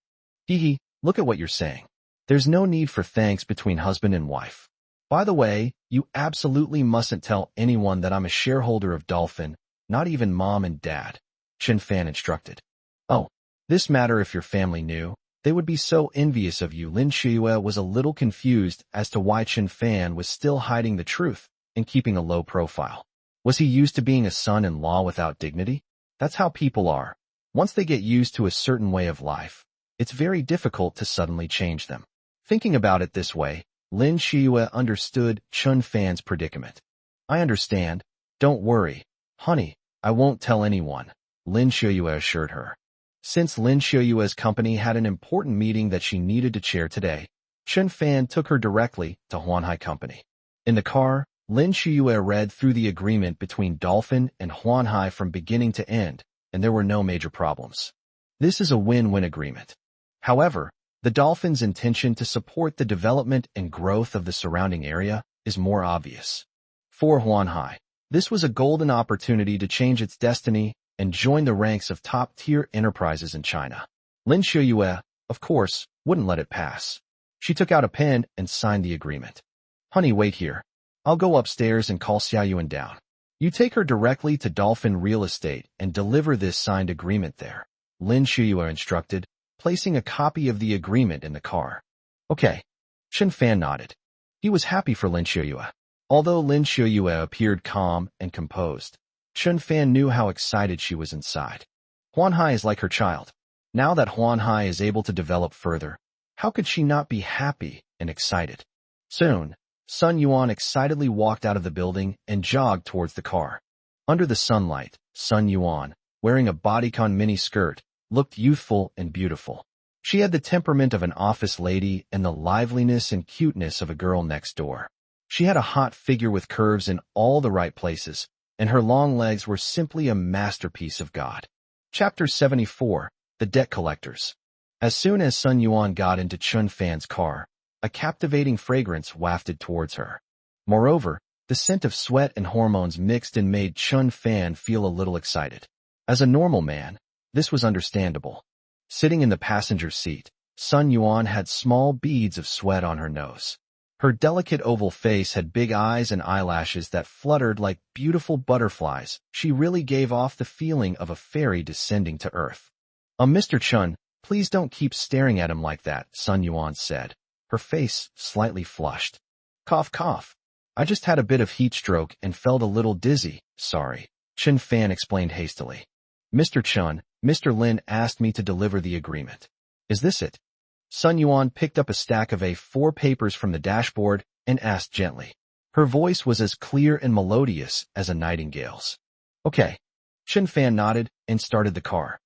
"Hee, look at what you're saying. There's no need for thanks between husband and wife. By the way, you absolutely mustn't tell anyone that I'm a shareholder of Dolphin, not even mom and dad," Chen Fan instructed. "Oh, this matter if your family knew, they would be so envious of you." Lin Shuyue was a little confused as to why Chen Fan was still hiding the truth and keeping a low profile. Was he used to being a son-in-law without dignity? That's how people are. Once they get used to a certain way of life, it's very difficult to suddenly change them. Thinking about it this way, Lin Shuyue understood Chun Fan's predicament. "I understand. Don't worry. Honey, I won't tell anyone," Lin Shuyue assured her. Since Lin Shuyue's company had an important meeting that she needed to chair today, Chun Fan took her directly to Huanhai Company. In the car, Lin Shuyue read through the agreement between Dolphin and Huanhai from beginning to end, and there were no major problems. This is a win-win agreement. However, the Dolphin's intention to support the development and growth of the surrounding area is more obvious. For Huanhai, this was a golden opportunity to change its destiny and join the ranks of top-tier enterprises in China. Lin Shuyue, of course, wouldn't let it pass. She took out a pen and signed the agreement. "Honey, wait here. I'll go upstairs and call Xia Yuan down. You take her directly to Dolphin Real Estate and deliver this signed agreement there," Lin Shuyue instructed, placing a copy of the agreement in the car. "Okay." Chen Fan nodded. He was happy for Lin Shuyue. Although Lin Shuyue appeared calm and composed, Chen Fan knew how excited she was inside. Huanhai is like her child. Now that Huanhai is able to develop further, how could she not be happy and excited? Soon, Sun Yuan excitedly walked out of the building and jogged towards the car. Under the sunlight, Sun Yuan, wearing a bodycon mini-skirt, looked youthful and beautiful. She had the temperament of an office lady and the liveliness and cuteness of a girl next door. She had a hot figure with curves in all the right places, and her long legs were simply a masterpiece of God. Chapter 74, The Debt Collectors. As soon as Sun Yuan got into Chun Fan's car, a captivating fragrance wafted towards her. Moreover, the scent of sweat and hormones mixed and made Chun Fan feel a little excited. As a normal man, this was understandable. Sitting in the passenger seat, Sun Yuan had small beads of sweat on her nose. Her delicate oval face had big eyes and eyelashes that fluttered like beautiful butterflies. She really gave off the feeling of a fairy descending to earth. "Mr. Chun, Please don't keep staring at him like that, Sun Yuan said, her face slightly flushed. Cough, cough. I just had a bit of heat stroke and felt a little dizzy, sorry, Chen Fan explained hastily. Mr. Chun, Mr. Lin asked me to deliver the agreement. Is this it? Sun Yuan picked up a stack of A4 papers from the dashboard and asked gently. Her voice was as clear and melodious as a nightingale's. Okay. Chen Fan nodded and started the car.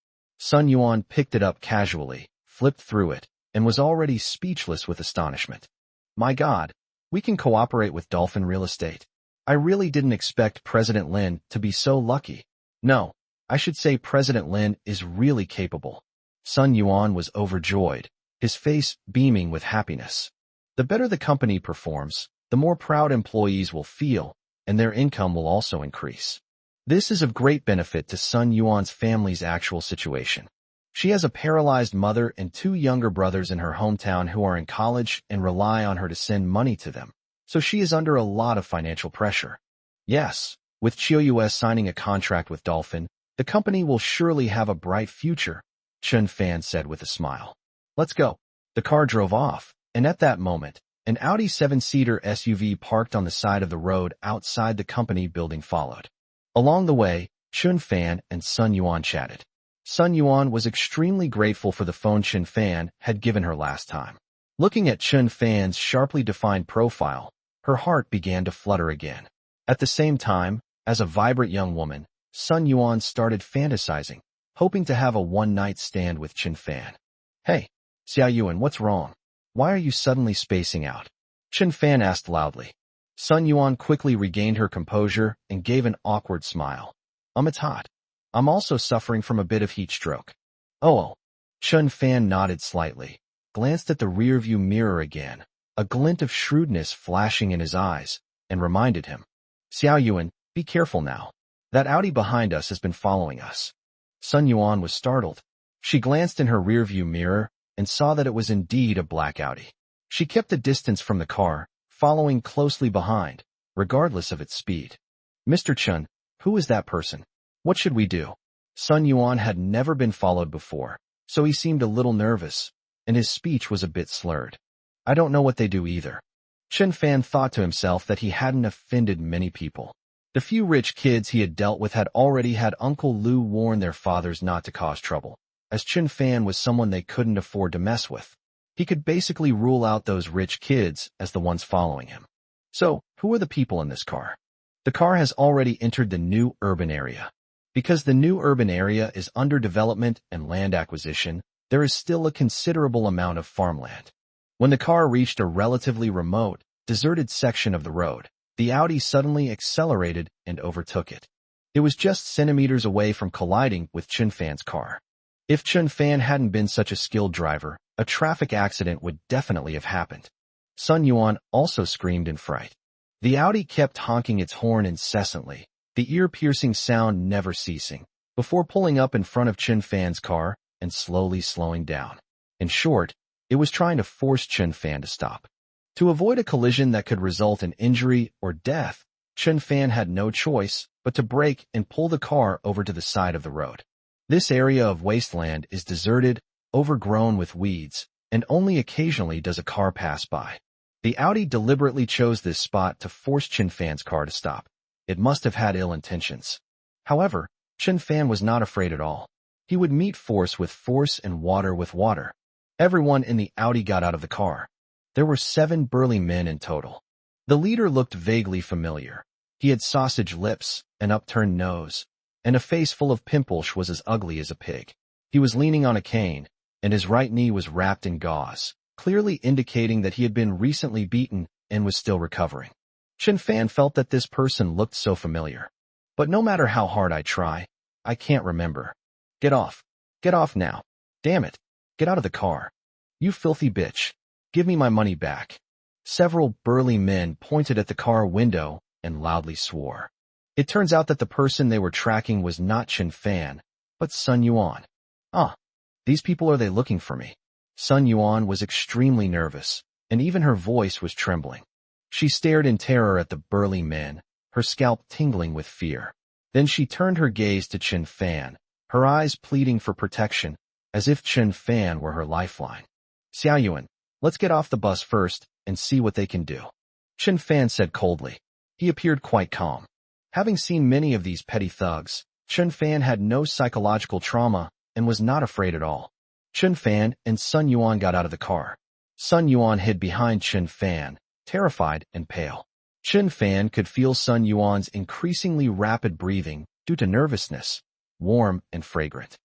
Sun Yuan picked it up casually, flipped through it, and was already speechless with astonishment. My God, we can cooperate with Dolphin Real Estate. I really didn't expect President Lin to be so lucky. No, I should say President Lin is really capable. Sun Yuan was overjoyed, his face beaming with happiness. The better the company performs, the more proud employees will feel, and their income will also increase. This is of great benefit to Sun Yuan's family's actual situation. She has a paralyzed mother and 2 younger brothers in her hometown who are in college and rely on her to send money to them, so she is under a lot of financial pressure. Yes, with Chiu signing a contract with Dolphin, the company will surely have a bright future, Chen Fan said with a smile. Let's go. The car drove off, and at that moment, an Audi 7-seater SUV parked on the side of the road outside the company building followed. Along the way, Chen Fan and Sun Yuan chatted. Sun Yuan was extremely grateful for the phone Chen Fan had given her last time. Looking at Chen Fan's sharply defined profile, her heart began to flutter again. At the same time, as a vibrant young woman, Sun Yuan started fantasizing, hoping to have a one-night stand with Chen Fan. Hey, Xiao Yuan, what's wrong? Why are you suddenly spacing out? Chen Fan asked loudly. Sun Yuan quickly regained her composure and gave an awkward smile. It's hot. I'm also suffering from a bit of heat stroke. Oh. Chen Fan nodded slightly, glanced at the rearview mirror again, a glint of shrewdness flashing in his eyes, and reminded him. Xiao Yuan, be careful now. That Audi behind us has been following us. Sun Yuan was startled. She glanced in her rearview mirror and saw that it was indeed a black Audi. She kept a distance from the car, following closely behind, regardless of its speed. Mr. Chun, who is that person? What should we do? Sun Yuan had never been followed before, so he seemed a little nervous, and his speech was a bit slurred. I don't know what they do either. Chen Fan thought to himself that he hadn't offended many people. The few rich kids he had dealt with had already had Uncle Lu warn their fathers not to cause trouble, as Chen Fan was someone they couldn't afford to mess with. He could basically rule out those rich kids as the ones following him. So, who are the people in this car? The car has already entered the new urban area. Because the new urban area is under development and land acquisition, there is still a considerable amount of farmland. When the car reached a relatively remote, deserted section of the road, the Audi suddenly accelerated and overtook it. It was just centimeters away from colliding with Chen Fan's car. If Chen Fan hadn't been such a skilled driver, a traffic accident would definitely have happened. Sun Yuan also screamed in fright. The Audi kept honking its horn incessantly, the ear-piercing sound never ceasing, before pulling up in front of Chen Fan's car and slowly slowing down. In short, it was trying to force Chen Fan to stop. To avoid a collision that could result in injury or death, Chen Fan had no choice but to brake and pull the car over to the side of the road. This area of wasteland is deserted, overgrown with weeds, and only occasionally does a car pass by. The Audi deliberately chose this spot to force Chen Fan's car to stop. It must have had ill intentions. However, Chen Fan was not afraid at all. He would meet force with force and water with water. Everyone in the Audi got out of the car. There were 7 burly men in total. The leader looked vaguely familiar. He had sausage lips, an upturned nose, and a face full of pimples was as ugly as a pig. He was leaning on a cane, and his right knee was wrapped in gauze, clearly indicating that he had been recently beaten and was still recovering. Chen Fan felt that this person looked so familiar. But no matter how hard I try, I can't remember. Get off. Get off now. Damn it. Get out of the car. You filthy bitch. Give me my money back. Several burly men pointed at the car window and loudly swore. It turns out that the person they were tracking was not Chen Fan, but Sun Yuan. These people, are they looking for me? Sun Yuan was extremely nervous, and even her voice was trembling. She stared in terror at the burly men, her scalp tingling with fear. Then she turned her gaze to Chen Fan, her eyes pleading for protection, as if Chen Fan were her lifeline. Xiaoyuan, let's get off the bus first and see what they can do. Chen Fan said coldly. He appeared quite calm. Having seen many of these petty thugs, Chen Fan had no psychological trauma and was not afraid at all. Chen Fan and Sun Yuan got out of the car. Sun Yuan hid behind Chen Fan, terrified and pale. Chen Fan could feel Sun Yuan's increasingly rapid breathing due to nervousness, warm and fragrant.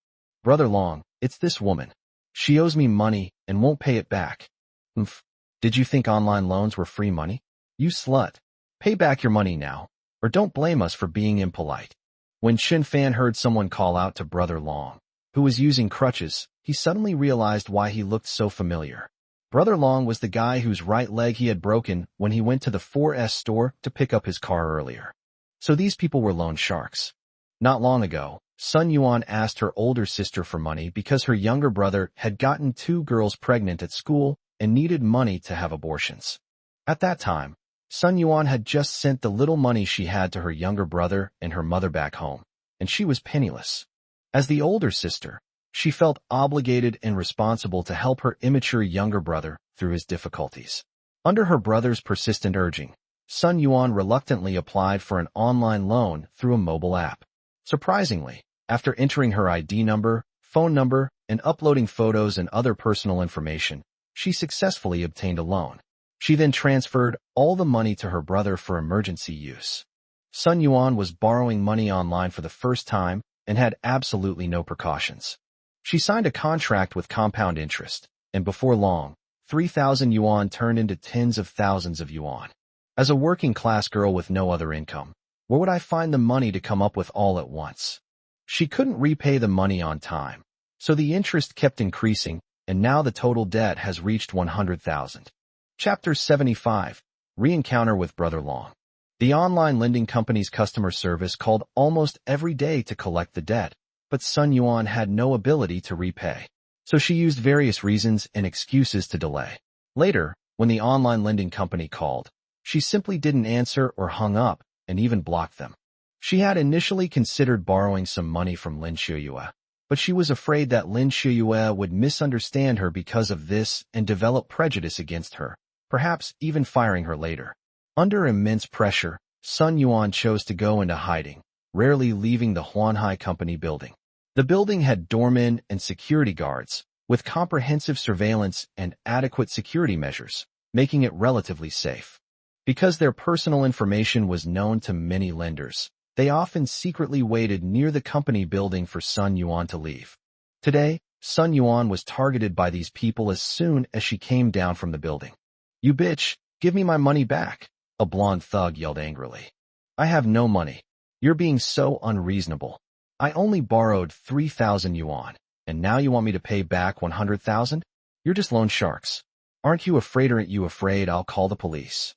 Brother Long, it's this woman. She owes me money and won't pay it back. Umph. Did you think online loans were free money? You slut. Pay back your money now, or don't blame us for being impolite. When Chen Fan heard someone call out to Brother Long, who was using crutches, he suddenly realized why he looked so familiar. Brother Long was the guy whose right leg he had broken when he went to the 4S store to pick up his car earlier. So these people were loan sharks. Not long ago, Sun Yuan asked her older sister for money because her younger brother had gotten 2 girls pregnant at school and needed money to have abortions. At that time, Sun Yuan had just sent the little money she had to her younger brother and her mother back home, and she was penniless. As the older sister, she felt obligated and responsible to help her immature younger brother through his difficulties. Under her brother's persistent urging, Sun Yuan reluctantly applied for an online loan through a mobile app. Surprisingly, after entering her ID number, phone number, and uploading photos and other personal information, she successfully obtained a loan. She then transferred all the money to her brother for emergency use. Sun Yuan was borrowing money online for the first time and had absolutely no precautions. She signed a contract with compound interest, and before long, 3,000 yuan turned into tens of thousands of yuan. As a working-class girl with no other income, where would I find the money to come up with all at once? She couldn't repay the money on time, so the interest kept increasing, and now the total debt has reached 100,000. Chapter 75. Re-encounter with Brother Long. The online lending company's customer service called almost every day to collect the debt, but Sun Yuan had no ability to repay. So she used various reasons and excuses to delay. Later, when the online lending company called, she simply didn't answer or hung up, and even blocked them. She had initially considered borrowing some money from Lin Shuyue, but she was afraid that Lin Shuyue would misunderstand her because of this and develop prejudice against her, perhaps even firing her later. Under immense pressure, Sun Yuan chose to go into hiding, rarely leaving the Huanhai Company building. The building had doormen and security guards, with comprehensive surveillance and adequate security measures, making it relatively safe. Because their personal information was known to many lenders, they often secretly waited near the company building for Sun Yuan to leave. Today, Sun Yuan was targeted by these people as soon as she came down from the building. "You bitch, give me my money back," a blonde thug yelled angrily. "I have no money. You're being so unreasonable. I only borrowed 3,000 yuan, and now you want me to pay back 100,000? You're just loan sharks. Aren't you afraid? Aren't you afraid I'll call the police?"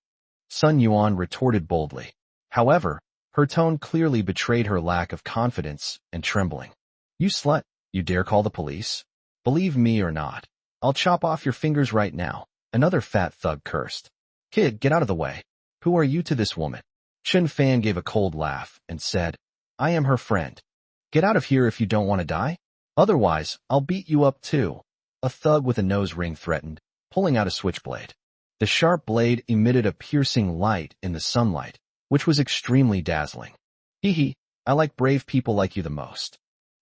Sun Yuan retorted boldly. However, her tone clearly betrayed her lack of confidence and trembling. "You slut, you dare call the police? Believe me or not, I'll chop off your fingers right now," another fat thug cursed. "Kid, get out of the way. Who are you to this woman?" Chen Fan gave a cold laugh and said, "I am her friend. Get out of here if you don't want to die. Otherwise, I'll beat you up too," a thug with a nose ring threatened, pulling out a switchblade. The sharp blade emitted a piercing light in the sunlight, which was extremely dazzling. "Hee hee, I like brave people like you the most."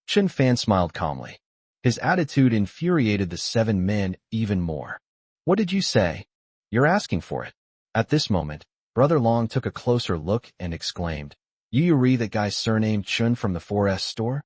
Chen Fan smiled calmly. His attitude infuriated the 7 men even more. "What did you say? You're asking for it." At this moment, Brother Long took a closer look and exclaimed, "You re that guy surnamed Chun from the 4S store?"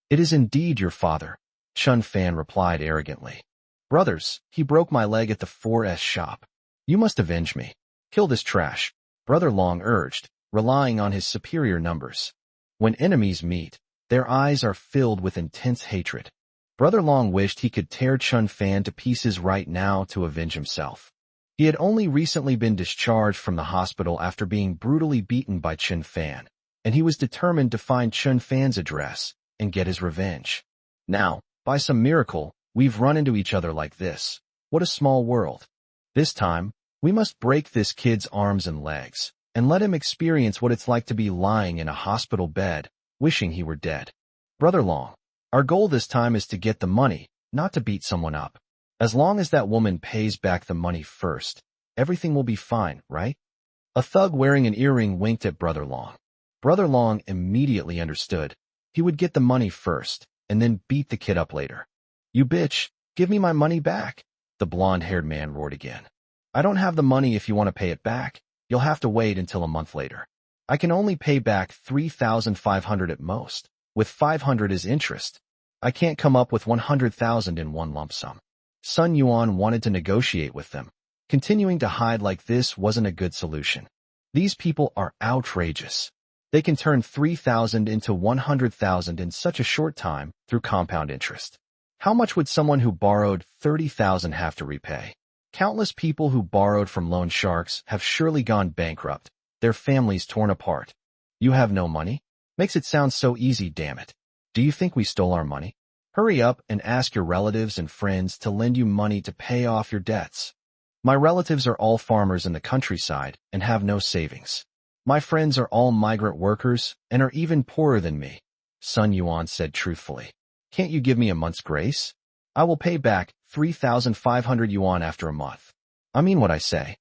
"It is indeed your father," Chun Fan replied arrogantly. "Brothers, he broke my leg at the 4S shop. You must avenge me. Kill this trash," Brother Long urged, relying on his superior numbers. When enemies meet, their eyes are filled with intense hatred. Brother Long wished he could tear Chun Fan to pieces right now to avenge himself. He had only recently been discharged from the hospital after being brutally beaten by Chun Fan, and he was determined to find Chun Fan's address and get his revenge. Now, by some miracle, we've run into each other like this. What a small world. This time, we must break this kid's arms and legs, and let him experience what it's like to be lying in a hospital bed, wishing he were dead. Brother Long, our goal this time is to get the money, not to beat someone up. As long as that woman pays back the money first, everything will be fine, right? A thug wearing an earring winked at Brother Long. Brother Long immediately understood. He would get the money first, and then beat the kid up later. You bitch, give me my money back, the blonde-haired man roared again. I don't have the money if you want to pay it back. You'll have to wait until a month later. I can only pay back 3,500 at most, with 500 as interest. I can't come up with 100,000 in one lump sum. Sun Yuan wanted to negotiate with them. Continuing to hide like this wasn't a good solution. These people are outrageous. They can turn 3,000 into 100,000 in such a short time through compound interest. How much would someone who borrowed 30,000 have to repay? Countless people who borrowed from loan sharks have surely gone bankrupt, their families torn apart. You have no money? Makes it sound so easy, damn it. Do you think we stole our money? Hurry up and ask your relatives and friends to lend you money to pay off your debts. My relatives are all farmers in the countryside and have no savings. My friends are all migrant workers and are even poorer than me, Sun Yuan said truthfully. Can't you give me a month's grace? I will pay back 3,500 yuan after a month. I mean what I say.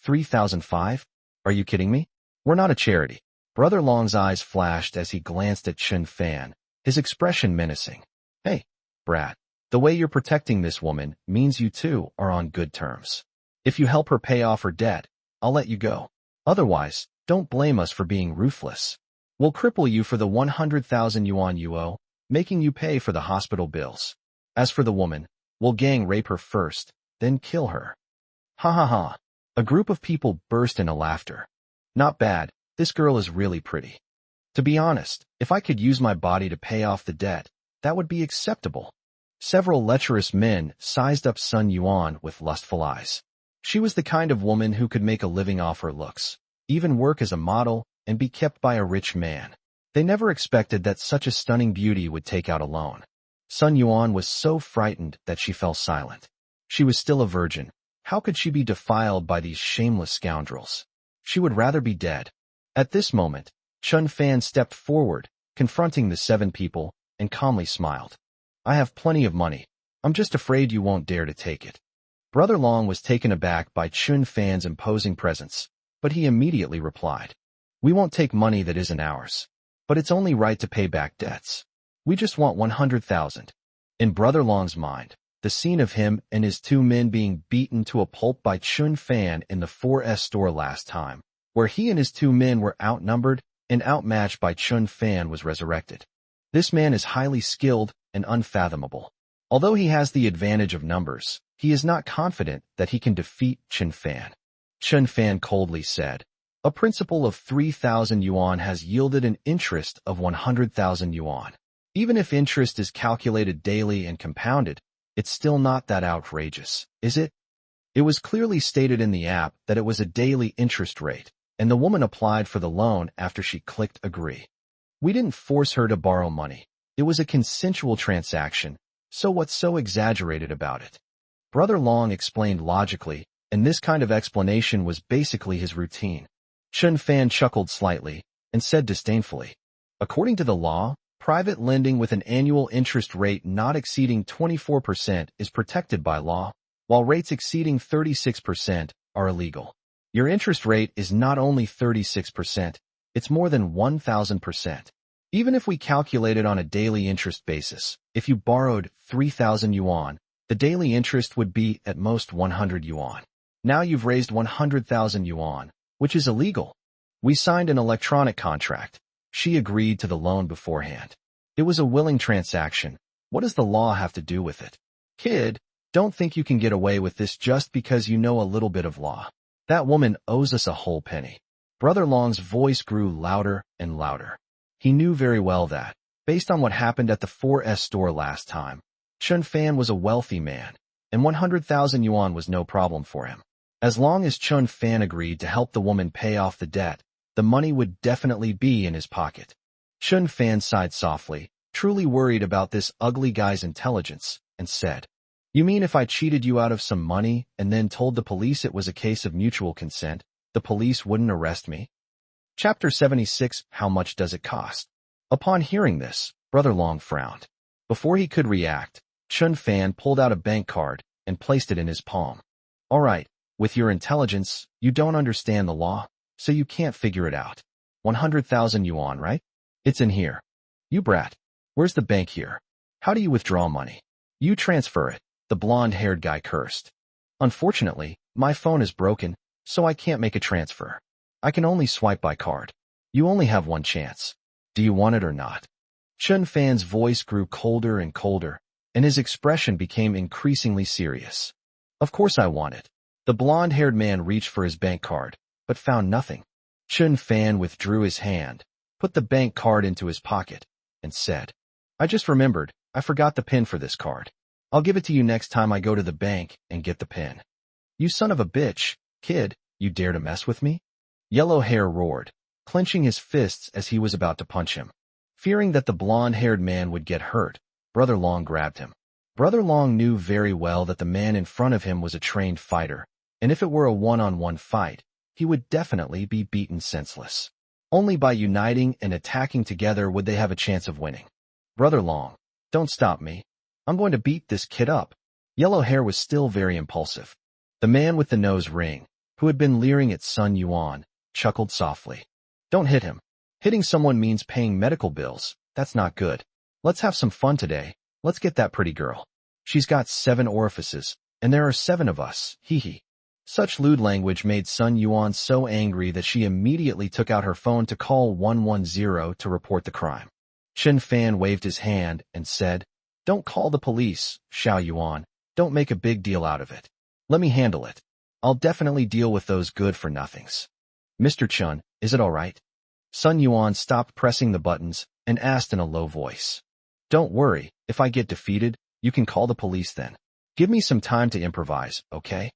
3,500? Are you kidding me? We're not a charity. Brother Long's eyes flashed as he glanced at Chun Fan, his expression menacing. Hey, brat, the way you're protecting this woman means you two are on good terms. If you help her pay off her debt, I'll let you go. Otherwise, don't blame us for being ruthless. We'll cripple you for the 100,000 yuan you owe, making you pay for the hospital bills. As for the woman, we'll gang rape her first, then kill her. Ha ha ha. A group of people burst into laughter. Not bad, this girl is really pretty. To be honest, if I could use my body to pay off the debt, that would be acceptable. Several lecherous men sized up Sun Yuan with lustful eyes. She was the kind of woman who could make a living off her looks, even work as a model, and be kept by a rich man. They never expected that such a stunning beauty would take out a loan. Sun Yuan was so frightened that she fell silent. She was still a virgin. How could she be defiled by these shameless scoundrels? She would rather be dead. At this moment, Chun Fan stepped forward, confronting the 7 people, and calmly smiled. I have plenty of money. I'm just afraid you won't dare to take it. Brother Long was taken aback by Chun Fan's imposing presence, but he immediately replied. We won't take money that isn't ours. But it's only right to pay back debts. We just want 100,000. In Brother Long's mind, the scene of him and his 2 men being beaten to a pulp by Chun Fan in the 4S store last time, where he and his 2 men were outnumbered and outmatched by Chun Fan, was resurrected. This man is highly skilled and unfathomable. Although he has the advantage of numbers, he is not confident that he can defeat Chun Fan. Chun Fan coldly said, a principal of 3,000 yuan has yielded an interest of 100,000 yuan. Even if interest is calculated daily and compounded, it's still not that outrageous, is it? It was clearly stated in the app that it was a daily interest rate, and the woman applied for the loan after she clicked agree. We didn't force her to borrow money. It was a consensual transaction, so what's so exaggerated about it? Brother Long explained logically, and this kind of explanation was basically his routine. Chun Fan chuckled slightly and said disdainfully, according to the law, private lending with an annual interest rate not exceeding 24% is protected by law, while rates exceeding 36% are illegal. Your interest rate is not only 36%, it's more than 1,000%. Even if we calculate it on a daily interest basis, if you borrowed 3,000 yuan, the daily interest would be at most 100 yuan. Now you've raised 100,000 yuan, which is illegal. We signed an electronic contract. She agreed to the loan beforehand. It was a willing transaction. What does the law have to do with it? Kid, don't think you can get away with this just because you know a little bit of law. That woman owes us a whole penny. Brother Long's voice grew louder and louder. He knew very well that, based on what happened at the 4S store last time, Chun Fan was a wealthy man, and 100,000 yuan was no problem for him. As long as Chun Fan agreed to help the woman pay off the debt, the money would definitely be in his pocket. Chun Fan sighed softly, truly worried about this ugly guy's intelligence, and said, You mean if I cheated you out of some money and then told the police it was a case of mutual consent, the police wouldn't arrest me? Chapter 76, How much does it cost? Upon hearing this, Brother Long frowned. Before he could react, Chun Fan pulled out a bank card and placed it in his palm. All right, with your intelligence, you don't understand the law, so you can't figure it out. 100,000 yuan, right? It's in here. You brat. Where's the bank here? How do you withdraw money? You transfer it, the blonde-haired guy cursed. Unfortunately, my phone is broken, so I can't make a transfer. I can only swipe by card. You only have one chance. Do you want it or not? Chun Fan's voice grew colder and colder, and his expression became increasingly serious. Of course I want it. The blonde-haired man reached for his bank card, but found nothing. Chun Fan withdrew his hand, put the bank card into his pocket, and said, I just remembered, I forgot the PIN for this card. I'll give it to you next time I go to the bank and get the PIN. You son of a bitch, kid, you dare to mess with me? Yellow Hair roared, clenching his fists as he was about to punch him. Fearing that the blonde-haired man would get hurt, Brother Long grabbed him. Brother Long knew very well that the man in front of him was a trained fighter, and if it were a one-on-one fight, he would definitely be beaten senseless. Only by uniting and attacking together would they have a chance of winning. Brother Long, don't stop me. I'm going to beat this kid up. Yellow Hair was still very impulsive. The man with the nose ring, who had been leering at Sun Yuan, chuckled softly. Don't hit him. Hitting someone means paying medical bills. That's not good. Let's have some fun today. Let's get that pretty girl. She's got 7 orifices, and there are 7 of us, hee hee. Such lewd language made Sun Yuan so angry that she immediately took out her phone to call 110 to report the crime. Chun Fan waved his hand and said, Don't call the police, Xiao Yuan. Don't make a big deal out of it. Let me handle it. I'll definitely deal with those good-for-nothings. Mr. Chun, is it all right? Sun Yuan stopped pressing the buttons and asked in a low voice. Don't worry, if I get defeated, you can call the police then. Give me some time to improvise, okay?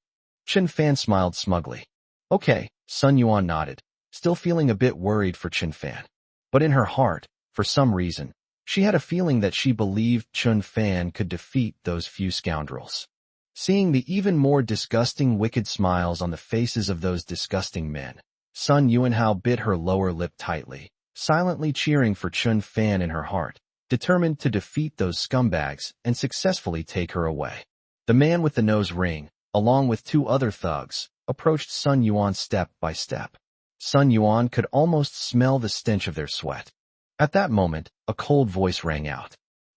Chun Fan smiled smugly. Okay, Sun Yuan nodded, still feeling a bit worried for Chun Fan. But in her heart, for some reason, she had a feeling that she believed Chun Fan could defeat those few scoundrels. Seeing the even more disgusting wicked smiles on the faces of those disgusting men, Sun Yuanhao bit her lower lip tightly, silently cheering for Chun Fan in her heart, determined to defeat those scumbags and successfully take her away. The man with the nose ring, along with 2 other thugs, approached Sun Yuan step by step. Sun Yuan could almost smell the stench of their sweat. At that moment, a cold voice rang out.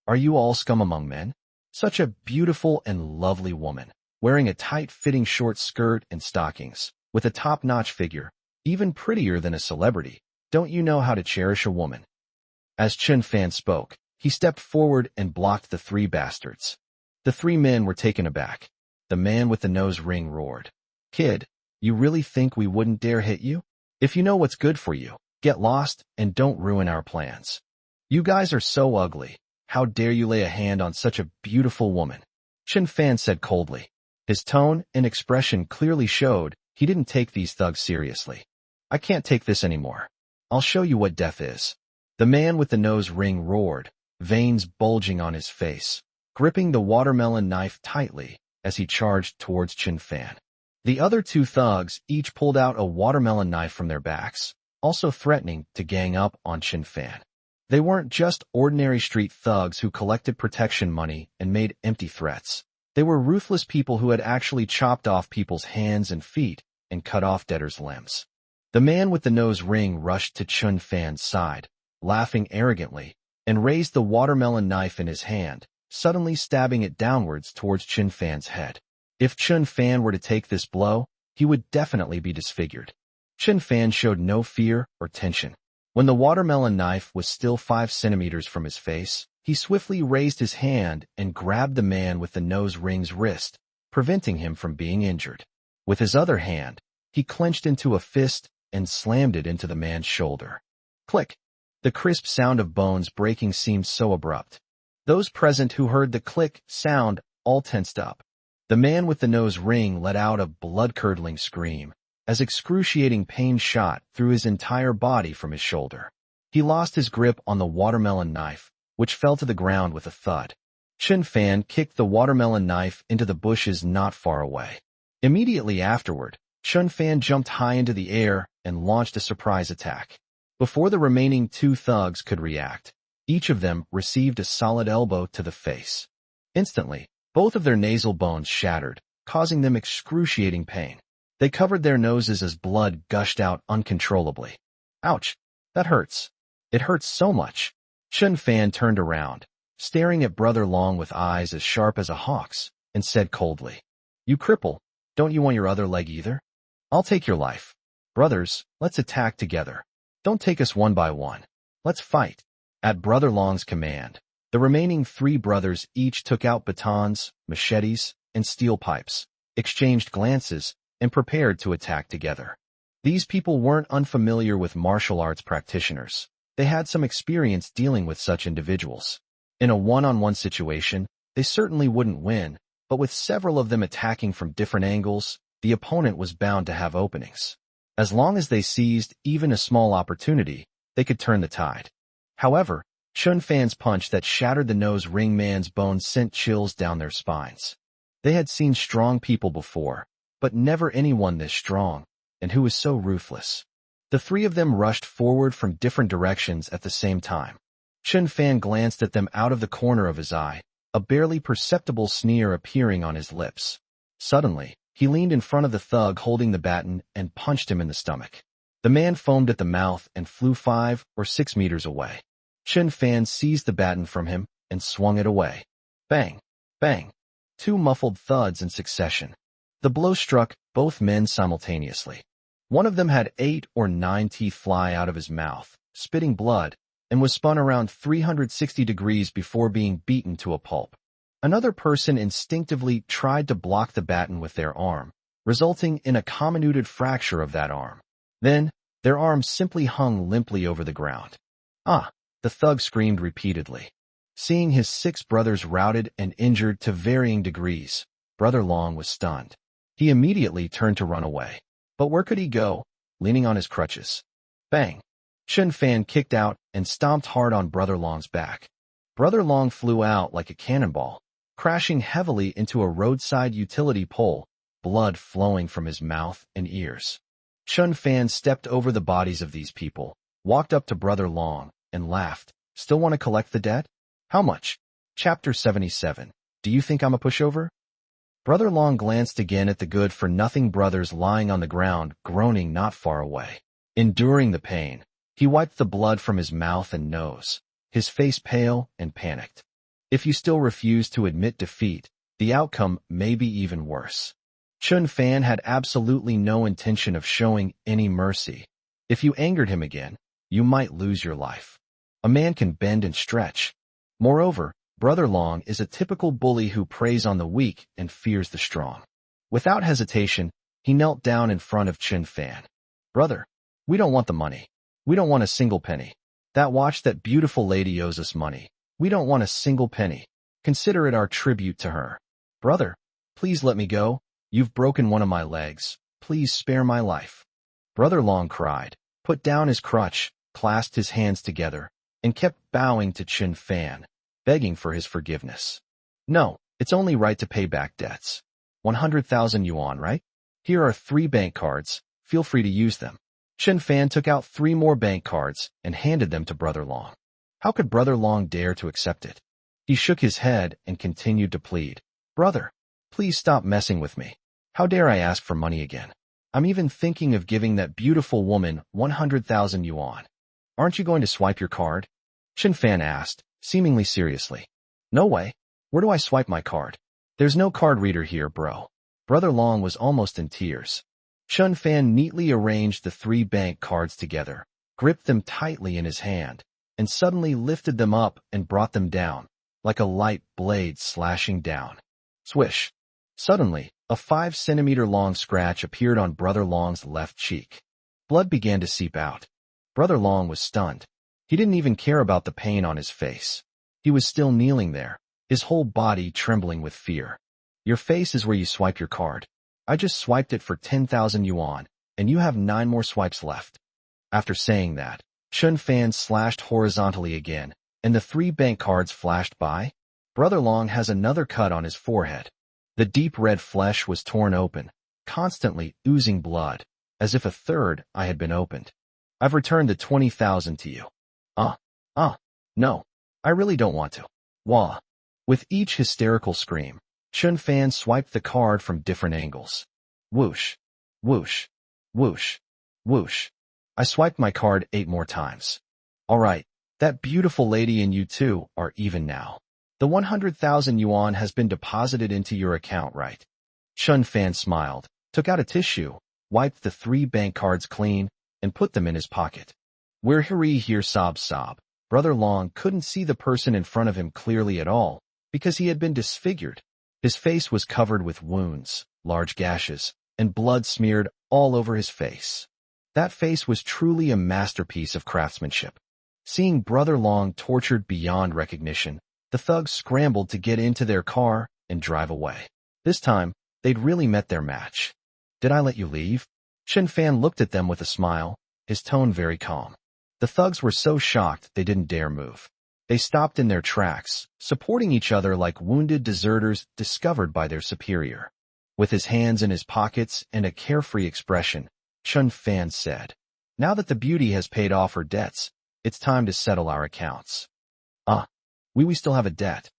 Are you all scum among men? Such a beautiful and lovely woman, wearing a tight-fitting short skirt and stockings, with a top-notch figure, even prettier than a celebrity. Don't you know how to cherish a woman? As Chun Fan spoke, he stepped forward and blocked the 3 bastards. The 3 men were taken aback. The man with the nose ring roared. Kid, you really think we wouldn't dare hit you? If you know what's good for you, get lost and don't ruin our plans. You guys are so ugly. How dare you lay a hand on such a beautiful woman? Chun Fan said coldly. His tone and expression clearly showed he didn't take these thugs seriously. I can't take this anymore. I'll show you what death is. The man with the nose ring roared, veins bulging on his face, gripping the watermelon knife tightly as he charged towards Chun Fan. The other 2 thugs each pulled out a watermelon knife from their backs, also threatening to gang up on Chun Fan. They weren't just ordinary street thugs who collected protection money and made empty threats. They were ruthless people who had actually chopped off people's hands and feet and cut off debtors' limbs. The man with the nose ring rushed to Chun Fan's side, laughing arrogantly, and raised the watermelon knife in his hand, suddenly stabbing it downwards towards Chun Fan's head. If Chun Fan were to take this blow, he would definitely be disfigured. Chun Fan showed no fear or tension. When the watermelon knife was still 5 centimeters from his face, he swiftly raised his hand and grabbed the man with the nose ring's wrist, preventing him from being injured. With his other hand, he clenched into a fist and slammed it into the man's shoulder. Click! The crisp sound of bones breaking seemed so abrupt. Those present who heard the click sound all tensed up. The man with the nose ring let out a blood-curdling scream, as excruciating pain shot through his entire body from his shoulder. He lost his grip on the watermelon knife, which fell to the ground with a thud. Chun Fan kicked the watermelon knife into the bushes not far away. Immediately afterward, Chun Fan jumped high into the air and launched a surprise attack. Before the remaining 2 thugs could react, each of them received a solid elbow to the face. Instantly, both of their nasal bones shattered, causing them excruciating pain. They covered their noses as blood gushed out uncontrollably. Ouch! That hurts. It hurts so much. Chun Fan turned around, staring at Brother Long with eyes as sharp as a hawk's, and said coldly, "You cripple, don't you want your other leg either? I'll take your life. Brothers, let's attack together. Don't take us one by one. Let's fight." At Brother Long's command, the remaining 3 brothers each took out batons, machetes, and steel pipes, exchanged glances, and prepared to attack together. These people weren't unfamiliar with martial arts practitioners. They had some experience dealing with such individuals. In a one-on-one situation, they certainly wouldn't win, but with several of them attacking from different angles, the opponent was bound to have openings. As long as they seized even a small opportunity, they could turn the tide. However, Chun Fan's punch that shattered the nose ring man's bones sent chills down their spines. They had seen strong people before, but never anyone this strong, and who was so ruthless. The 3 of them rushed forward from different directions at the same time. Chun Fan glanced at them out of the corner of his eye, a barely perceptible sneer appearing on his lips. Suddenly, he leaned in front of the thug holding the baton and punched him in the stomach. The man foamed at the mouth and flew 5 or 6 meters away. Chun Fan seized the baton from him and swung it away. Bang! Bang! 2 muffled thuds in succession. The blow struck both men simultaneously. One of them had 8 or 9 teeth fly out of his mouth, spitting blood, and was spun around 360 degrees before being beaten to a pulp. Another person instinctively tried to block the baton with their arm, resulting in a comminuted fracture of that arm. Then, their arm simply hung limply over the ground. "Ah!" the thug screamed repeatedly. Seeing his 6 brothers routed and injured to varying degrees, Brother Long was stunned. He immediately turned to run away. But where could he go, leaning on his crutches? Bang! Chun Fan kicked out and stomped hard on Brother Long's back. Brother Long flew out like a cannonball, crashing heavily into a roadside utility pole, blood flowing from his mouth and ears. Chun Fan stepped over the bodies of these people, walked up to Brother Long, and laughed. "Still want to collect the debt? How much?" Chapter 77. Do you think I'm a pushover? Brother Long glanced again at the good-for-nothing brothers lying on the ground, groaning not far away. Enduring the pain, he wiped the blood from his mouth and nose, his face pale and panicked. If you still refuse to admit defeat, the outcome may be even worse. Chun Fan had absolutely no intention of showing any mercy. If you angered him again, you might lose your life. A man can bend and stretch. Moreover, Brother Long is a typical bully who preys on the weak and fears the strong. Without hesitation, he knelt down in front of Chun Fan. "Brother, we don't want the money. We don't want a single penny. That beautiful lady owes us money. We don't want a single penny. Consider it our tribute to her. Brother, please let me go. You've broken one of my legs. Please spare my life." Brother Long cried, put down his crutch, clasped his hands together, and kept bowing to Chun Fan, begging for his forgiveness. "No, it's only right to pay back debts. 100,000 yuan, right? Here are 3 bank cards. Feel free to use them." Chun Fan took out 3 more bank cards and handed them to Brother Long. How could Brother Long dare to accept it? He shook his head and continued to plead. "Brother, please stop messing with me. How dare I ask for money again? I'm even thinking of giving that beautiful woman 100,000 yuan. Aren't you going to swipe your card?" Chun Fan asked, seemingly seriously. "No way. Where do I swipe my card? There's no card reader here, bro." Brother Long was almost in tears. Chun Fan neatly arranged the 3 bank cards together, gripped them tightly in his hand, and suddenly lifted them up and brought them down, like a light blade slashing down. Swish! Suddenly, a 5-centimeter-long scratch appeared on Brother Long's left cheek. Blood began to seep out. Brother Long was stunned. He didn't even care about the pain on his face. He was still kneeling there, his whole body trembling with fear. "Your face is where you swipe your card. I just swiped it for 10,000 yuan, and you have 9 more swipes left." After saying that, Chun Fan slashed horizontally again, and the 3 bank cards flashed by. Brother Long has another cut on his forehead. The deep red flesh was torn open, constantly oozing blood, as if a third eye had been opened. "I've returned the 20,000 to you." No, I really don't want to. Wah. With each hysterical scream, Chun Fan swiped the card from different angles. Whoosh, whoosh, whoosh, whoosh. I swiped my card 8 more times. All right, that beautiful lady and you two are even now. The 100,000 yuan has been deposited into your account, right? Chun Fan smiled, took out a tissue, wiped the 3 bank cards clean, and put them in his pocket. We're here sob. Brother Long couldn't see the person in front of him clearly at all, because he had been disfigured. His face was covered with wounds, large gashes, and blood smeared all over his face. That face was truly a masterpiece of craftsmanship. Seeing Brother Long tortured beyond recognition, the thugs scrambled to get into their car and drive away. This time, they'd really met their match. Did I let you leave? Chun Fan looked at them with a smile, his tone very calm. The thugs were so shocked they didn't dare move. They stopped in their tracks, supporting each other like wounded deserters discovered by their superior. With his hands in his pockets and a carefree expression, Chun Fan said, "Now that the beauty has paid off her debts, it's time to settle our accounts." We still have a debt,"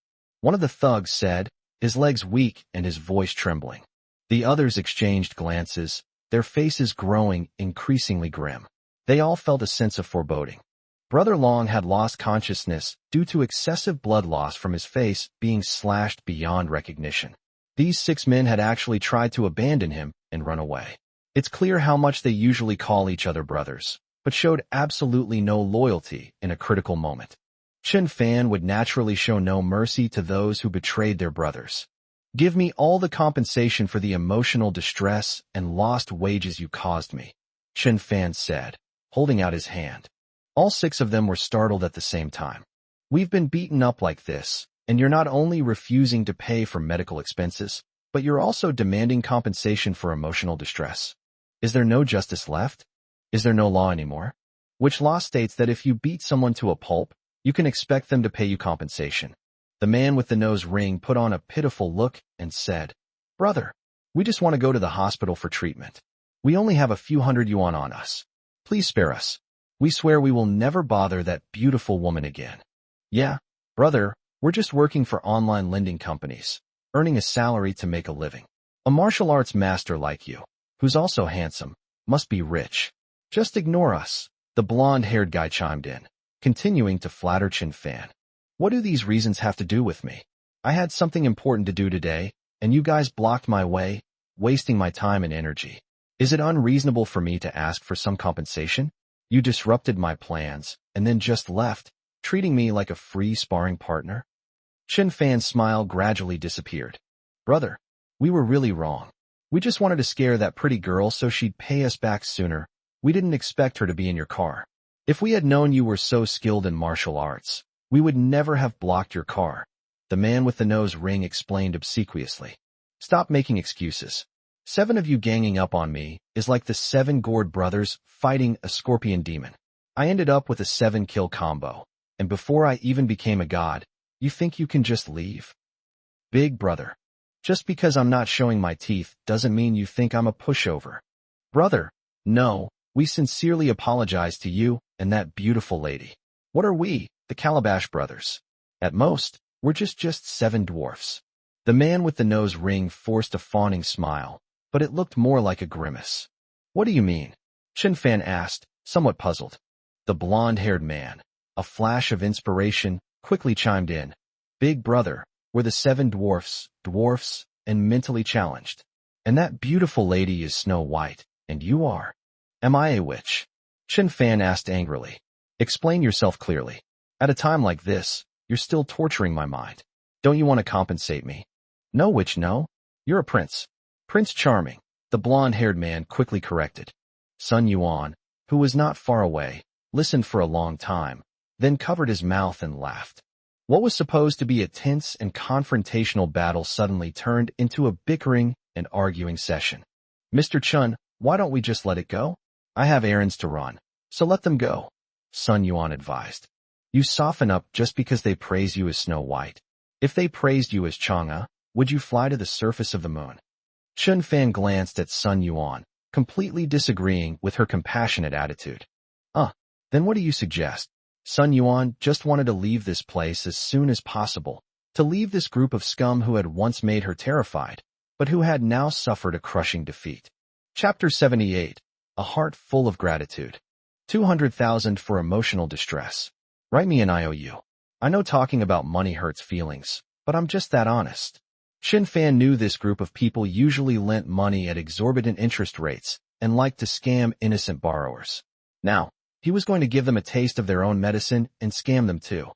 one of the thugs said, his legs weak and his voice trembling. The others exchanged glances, their faces growing increasingly grim. They all felt a sense of foreboding. Brother Long had lost consciousness due to excessive blood loss from his face being slashed beyond recognition. These 6 men had actually tried to abandon him and run away. It's clear how much they usually call each other brothers, but showed absolutely no loyalty in a critical moment. Chun Fan would naturally show no mercy to those who betrayed their brothers. "Give me all the compensation for the emotional distress and lost wages you caused me," Chun Fan said, holding out his hand. All 6 of them were startled at the same time. "We've been beaten up like this, and you're not only refusing to pay for medical expenses, but you're also demanding compensation for emotional distress. Is there no justice left? Is there no law anymore? Which law states that if you beat someone to a pulp, you can expect them to pay you compensation?" The man with the nose ring put on a pitiful look and said, "Brother, we just want to go to the hospital for treatment. We only have a few hundred yuan on us. Please spare us. We swear we will never bother that beautiful woman again." "Yeah, brother, we're just working for online lending companies, earning a salary to make a living. A martial arts master like you, who's also handsome, must be rich. Just ignore us," the blonde-haired guy chimed in, continuing to flatter Chun Fan. "What do these reasons have to do with me? I had something important to do today, and you guys blocked my way, wasting my time and energy. Is it unreasonable for me to ask for some compensation? You disrupted my plans, and then just left, treating me like a free sparring partner." Chun Fan's smile gradually disappeared. "Brother, we were really wrong. We just wanted to scare that pretty girl so she'd pay us back sooner. We didn't expect her to be in your car. If we had known you were so skilled in martial arts, we would never have blocked your car," the man with the nose ring explained obsequiously. "Stop making excuses. 7 of you ganging up on me is like the 7 gourd brothers fighting a scorpion demon. I ended up with a 7-kill combo, and before I even became a god, you think you can just leave? Big brother, just because I'm not showing my teeth doesn't mean you think I'm a pushover. Brother, no, we sincerely apologize to you and that beautiful lady. What are we, the Calabash brothers? At most, we're just 7 dwarfs." The man with the nose ring forced a fawning smile, but it looked more like a grimace. "What do you mean?" Chun Fan asked, somewhat puzzled. The blonde-haired man, a flash of inspiration, quickly chimed in. "Big brother, we're the 7 dwarfs, and mentally challenged. And that beautiful lady is Snow White, and you are. Am I a witch?" Chun Fan asked angrily. "Explain yourself clearly. At a time like this, you're still torturing my mind. Don't you want to compensate me?" "No, witch, no. You're a prince. Prince Charming," the blonde-haired man quickly corrected. Sun Yuan, who was not far away, listened for a long time, then covered his mouth and laughed. What was supposed to be a tense and confrontational battle suddenly turned into a bickering and arguing session. "Mr. Chun, why don't we just let it go? I have errands to run, so let them go," Sun Yuan advised. "You soften up just because they praise you as Snow White. If they praised you as Chang'e, would you fly to the surface of the moon?" Chun Fan glanced at Sun Yuan, completely disagreeing with her compassionate attitude. Then what do you suggest?" Sun Yuan just wanted to leave this place as soon as possible, to leave this group of scum who had once made her terrified, but who had now suffered a crushing defeat. Chapter 78. A Heart Full of Gratitude. 200,000 for emotional distress. Write me an IOU. I know talking about money hurts feelings, but I'm just that honest. Shin Fan knew this group of people usually lent money at exorbitant interest rates and liked to scam innocent borrowers. Now, he was going to give them a taste of their own medicine and scam them too.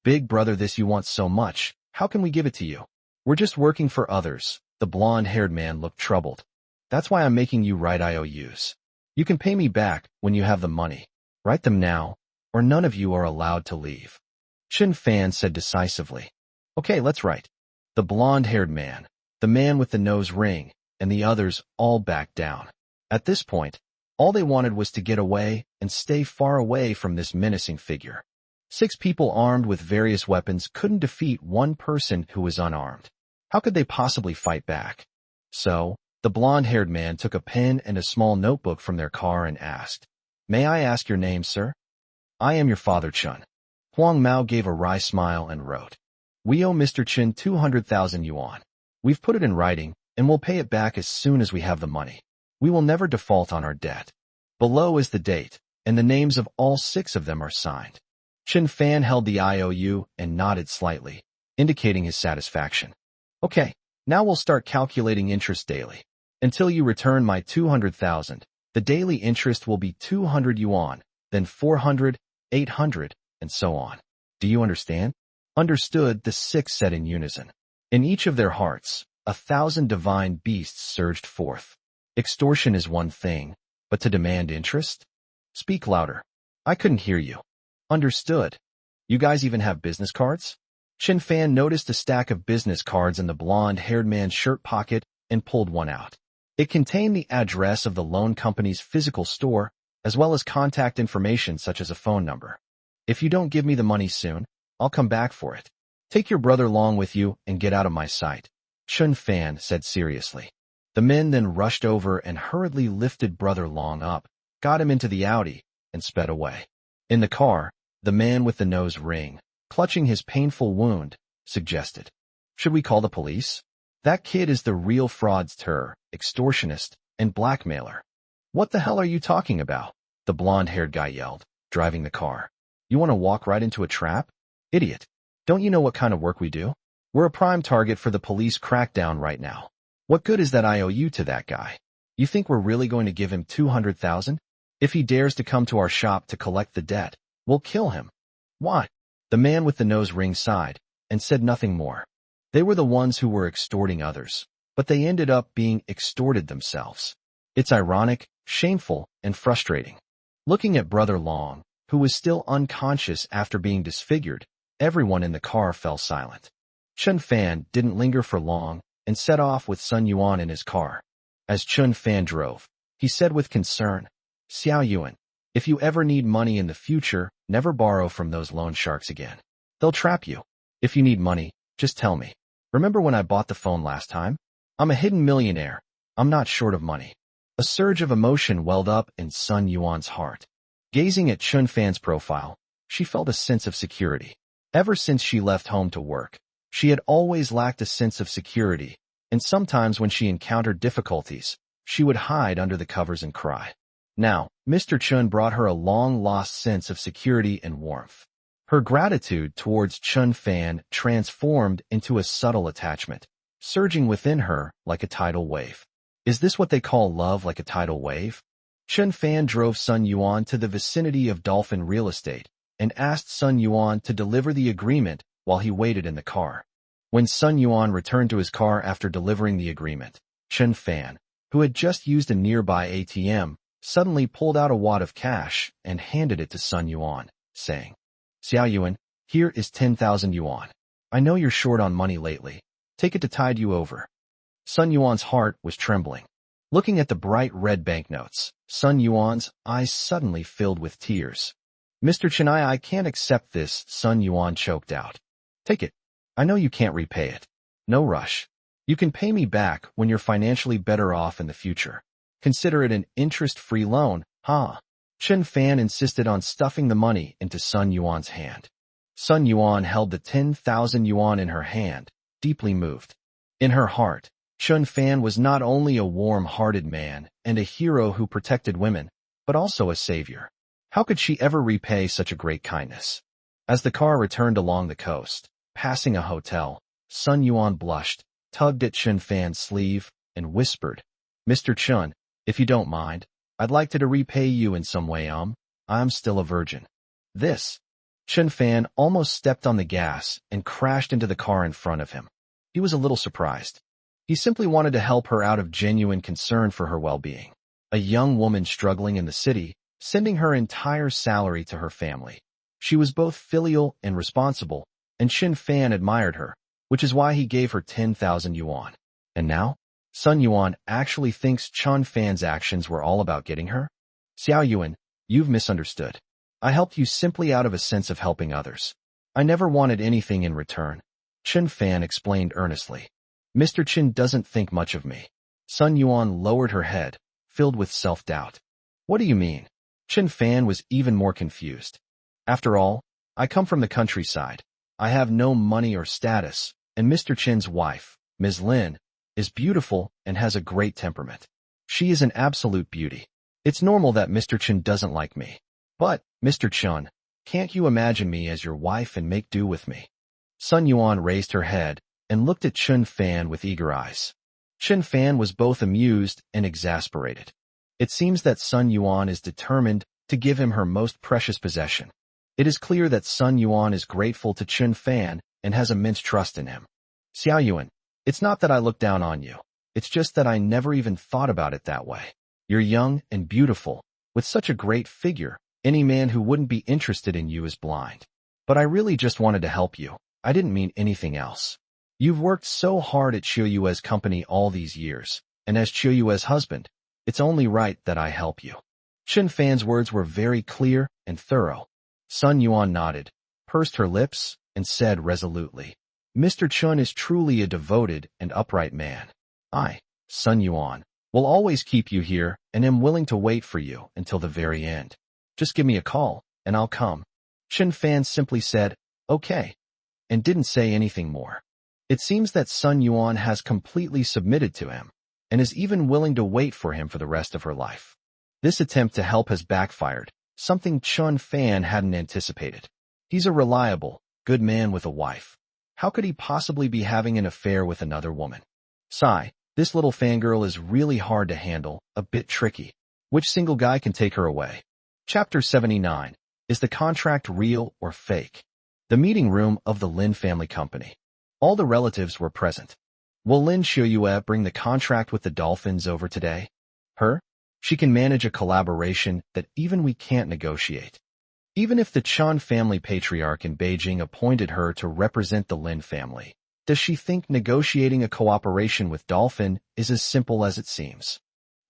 Big brother, this you want so much, how can we give it to you? We're just working for others. The blonde-haired man looked troubled. That's why I'm making you write IOUs. You can pay me back when you have the money. Write them now, or none of you are allowed to leave. Shin Fan said decisively. Okay, let's write. The blonde-haired man, the man with the nose ring, and the others all backed down. At this point, all they wanted was to get away and stay far away from this menacing figure. 6 people armed with various weapons couldn't defeat one person who was unarmed. How could they possibly fight back? So, the blonde-haired man took a pen and a small notebook from their car and asked, May I ask your name, sir? I am your father, Chun. Huang Mao gave a wry smile and wrote, We owe Mr. Chin 200,000 yuan. We've put it in writing, and we'll pay it back as soon as we have the money. We will never default on our debt. Below is the date, and the names of all 6 of them are signed. Shin Fan held the IOU and nodded slightly, indicating his satisfaction. Okay, now we'll start calculating interest daily. Until you return my 200,000, the daily interest will be 200 yuan, then 400, 800, and so on. Do you understand? Understood, the 6 said in unison. In each of their hearts, 1,000 divine beasts surged forth. Extortion is one thing, but to demand interest? Speak louder. I couldn't hear you. Understood. You guys even have business cards? Shin Fan noticed a stack of business cards in the blonde-haired man's shirt pocket and pulled one out. It contained the address of the loan company's physical store, as well as contact information such as a phone number. If you don't give me the money soon, I'll come back for it. Take your brother along with you and get out of my sight, Shin Fan said seriously. The men then rushed over and hurriedly lifted Brother Long up, got him into the Audi, and sped away. In the car, the man with the nose ring, clutching his painful wound, suggested, Should we call the police? That kid is the real fraudster, extortionist, and blackmailer. What the hell are you talking about? The blonde-haired guy yelled, driving the car. You want to walk right into a trap? Idiot. Don't you know what kind of work we do? We're a prime target for the police crackdown right now. What good is that IOU to that guy? You think we're really going to give him 200,000? If he dares to come to our shop to collect the debt, we'll kill him. Why? The man with the nose ring sighed and said nothing more. They were the ones who were extorting others, but they ended up being extorted themselves. It's ironic, shameful, and frustrating. Looking at Brother Long, who was still unconscious after being disfigured, everyone in the car fell silent. Chun Fan didn't linger for long and set off with Sun Yuan in his car. As Chun Fan drove, he said with concern, Xiao Yuan, if you ever need money in the future, never borrow from those loan sharks again. They'll trap you. If you need money, just tell me. Remember when I bought the phone last time? I'm a hidden millionaire. I'm not short of money. A surge of emotion welled up in Sun Yuan's heart. Gazing at Chun Fan's profile, she felt a sense of security. Ever since she left home to work, she had always lacked a sense of security, and sometimes when she encountered difficulties, she would hide under the covers and cry. Now, Mr. Chun brought her a long-lost sense of security and warmth. Her gratitude towards Chun Fan transformed into a subtle attachment, surging within her like a tidal wave. Is this what they call love, like a tidal wave? Chun Fan drove Sun Yuan to the vicinity of Dolphin Real Estate and asked Sun Yuan to deliver the agreement while he waited in the car. When Sun Yuan returned to his car after delivering the agreement, Chun Fan, who had just used a nearby ATM, suddenly pulled out a wad of cash and handed it to Sun Yuan, saying, Xiao Yuan, here is 10,000 yuan. I know you're short on money lately. Take it to tide you over. Sun Yuan's heart was trembling. Looking at the bright red banknotes, Sun Yuan's eyes suddenly filled with tears. Mr. Chenai, I can't accept this, Sun Yuan choked out. Take it. I know you can't repay it. No rush. You can pay me back when you're financially better off in the future. Consider it an interest-free loan, huh? Chun Fan insisted on stuffing the money into Sun Yuan's hand. Sun Yuan held the 10,000 yuan in her hand, deeply moved. In her heart, Chun Fan was not only a warm-hearted man and a hero who protected women, but also a savior. How could she ever repay such a great kindness? As the car returned along the coast, passing a hotel, Sun Yuan blushed, tugged at Chun Fan's sleeve, and whispered, "Mr. Chun, if you don't mind, I'd like to repay you in some way. I'm still a virgin." This. Chun Fan almost stepped on the gas and crashed into the car in front of him. He was a little surprised. He simply wanted to help her out of genuine concern for her well-being. A young woman struggling in the city, sending her entire salary to her family. She was both filial and responsible, and Chun Fan admired her, which is why he gave her 10,000 yuan. And now, Sun Yuan actually thinks Chun Fan's actions were all about getting her? Xiao Yuan, you've misunderstood. I helped you simply out of a sense of helping others. I never wanted anything in return. Chun Fan explained earnestly. Mr. Chin doesn't think much of me. Sun Yuan lowered her head, filled with self-doubt. What do you mean? Chun Fan was even more confused. After all, I come from the countryside. I have no money or status, and Mr. Chin's wife, Ms. Lin, is beautiful and has a great temperament. She is an absolute beauty. It's normal that Mr. Chin doesn't like me. But, Mr. Chun, can't you imagine me as your wife and make do with me? Sun Yuan raised her head and looked at Chun Fan with eager eyes. Chun Fan was both amused and exasperated. It seems that Sun Yuan is determined to give him her most precious possession. It is clear that Sun Yuan is grateful to Chun Fan and has immense trust in him. Xiao Yuan, it's not that I look down on you. It's just that I never even thought about it that way. You're young and beautiful, with such a great figure. Any man who wouldn't be interested in you is blind. But I really just wanted to help you. I didn't mean anything else. You've worked so hard at Chiu Yue's company all these years, and as Chiu Yue's husband, it's only right that I help you. Chun Fan's words were very clear and thorough. Sun Yuan nodded, pursed her lips, and said resolutely, Mr. Chun is truly a devoted and upright man. I, Sun Yuan, will always keep you here and am willing to wait for you until the very end. Just give me a call, and I'll come. Chun Fan simply said, okay, and didn't say anything more. It seems that Sun Yuan has completely submitted to him, and is even willing to wait for him for the rest of her life. This attempt to help has backfired, something Chun Fan hadn't anticipated. He's a reliable, good man with a wife. How could he possibly be having an affair with another woman? Sigh, this little fangirl is really hard to handle, a bit tricky. Which single guy can take her away? Chapter 79. Is the contract real or fake? The meeting room of the Lin family company. All the relatives were present. Will Lin Xiuyue bring the contract with the dolphins over today? Her? She can manage a collaboration that even we can't negotiate. Even if the Chan family patriarch in Beijing appointed her to represent the Lin family, does she think negotiating a cooperation with Dolphin is as simple as it seems?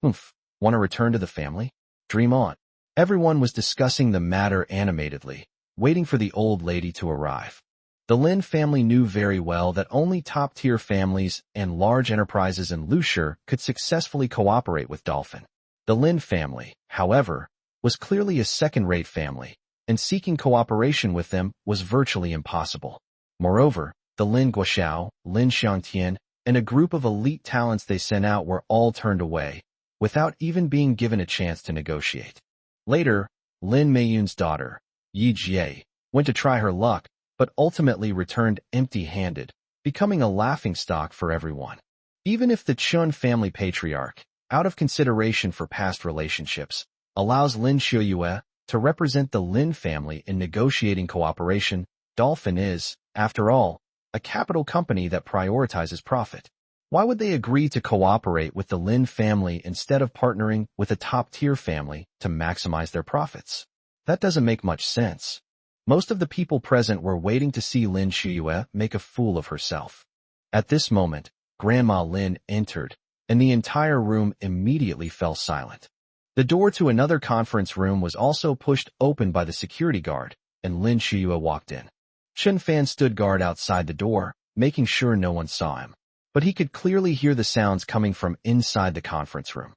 Want to return to the family? Dream on. Everyone was discussing the matter animatedly, waiting for the old lady to arrive. The Lin family knew very well that only top-tier families and large enterprises in Lushur could successfully cooperate with Dolphin. The Lin family, however, was clearly a second-rate family, and seeking cooperation with them was virtually impossible. Moreover, the Lin Guoxiao, Lin Xiangtian, and a group of elite talents they sent out were all turned away, without even being given a chance to negotiate. Later, Lin Meiyun's daughter, Yi Jie, went to try her luck, but ultimately returned empty-handed, becoming a laughingstock for everyone. Even if the Chun family patriarch, out of consideration for past relationships, allows Lin Xiuyue to represent the Lin family in negotiating cooperation, Dolphin is, after all, a capital company that prioritizes profit. Why would they agree to cooperate with the Lin family instead of partnering with a top-tier family to maximize their profits? That doesn't make much sense. Most of the people present were waiting to see Lin Xiuyue make a fool of herself. At this moment, Grandma Lin entered, and the entire room immediately fell silent. The door to another conference room was also pushed open by the security guard, and Lin Xiuyue walked in. Chun Fan stood guard outside the door, making sure no one saw him. But he could clearly hear the sounds coming from inside the conference room.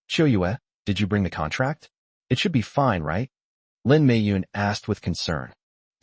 Xiuyue, did you bring the contract? It should be fine, right? Lin Meiyun asked with concern.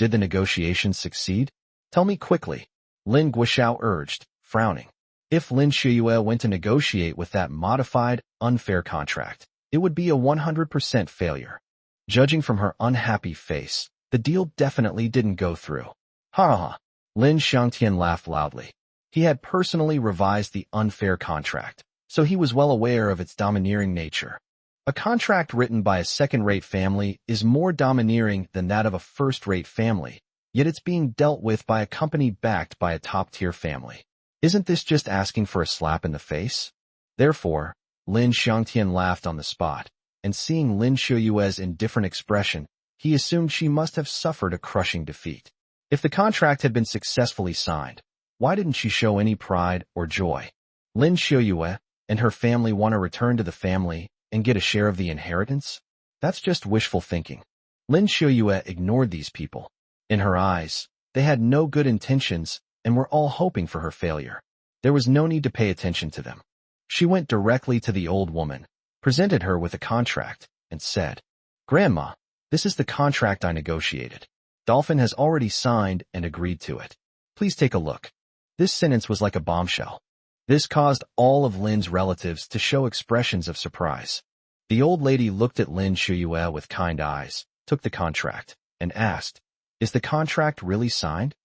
Did the negotiations succeed? Tell me quickly, Lin Guoxiao urged, frowning. If Lin Shiyue went to negotiate with that modified, unfair contract, it would be a 100% failure. Judging from her unhappy face, the deal definitely didn't go through. Ha ha ha. Lin Xiangtian laughed loudly. He had personally revised the unfair contract, so he was well aware of its domineering nature. A contract written by a second-rate family is more domineering than that of a first-rate family, yet it's being dealt with by a company backed by a top-tier family. Isn't this just asking for a slap in the face? Therefore, Lin Xiangtian laughed on the spot, and seeing Lin Shiyue's indifferent expression, he assumed she must have suffered a crushing defeat. If the contract had been successfully signed, why didn't she show any pride or joy? Lin Shiyue and her family want to return to the family and get a share of the inheritance? That's just wishful thinking. Lin Shiyue ignored these people. In her eyes, they had no good intentions and were all hoping for her failure. There was no need to pay attention to them. She went directly to the old woman, presented her with a contract, and said, "Grandma, this is the contract I negotiated. Dolphin has already signed and agreed to it. Please take a look." This sentence was like a bombshell. This caused all of Lin's relatives to show expressions of surprise. The old lady looked at Lin Shiyue with kind eyes, took the contract, and asked, "Is the contract really signed?"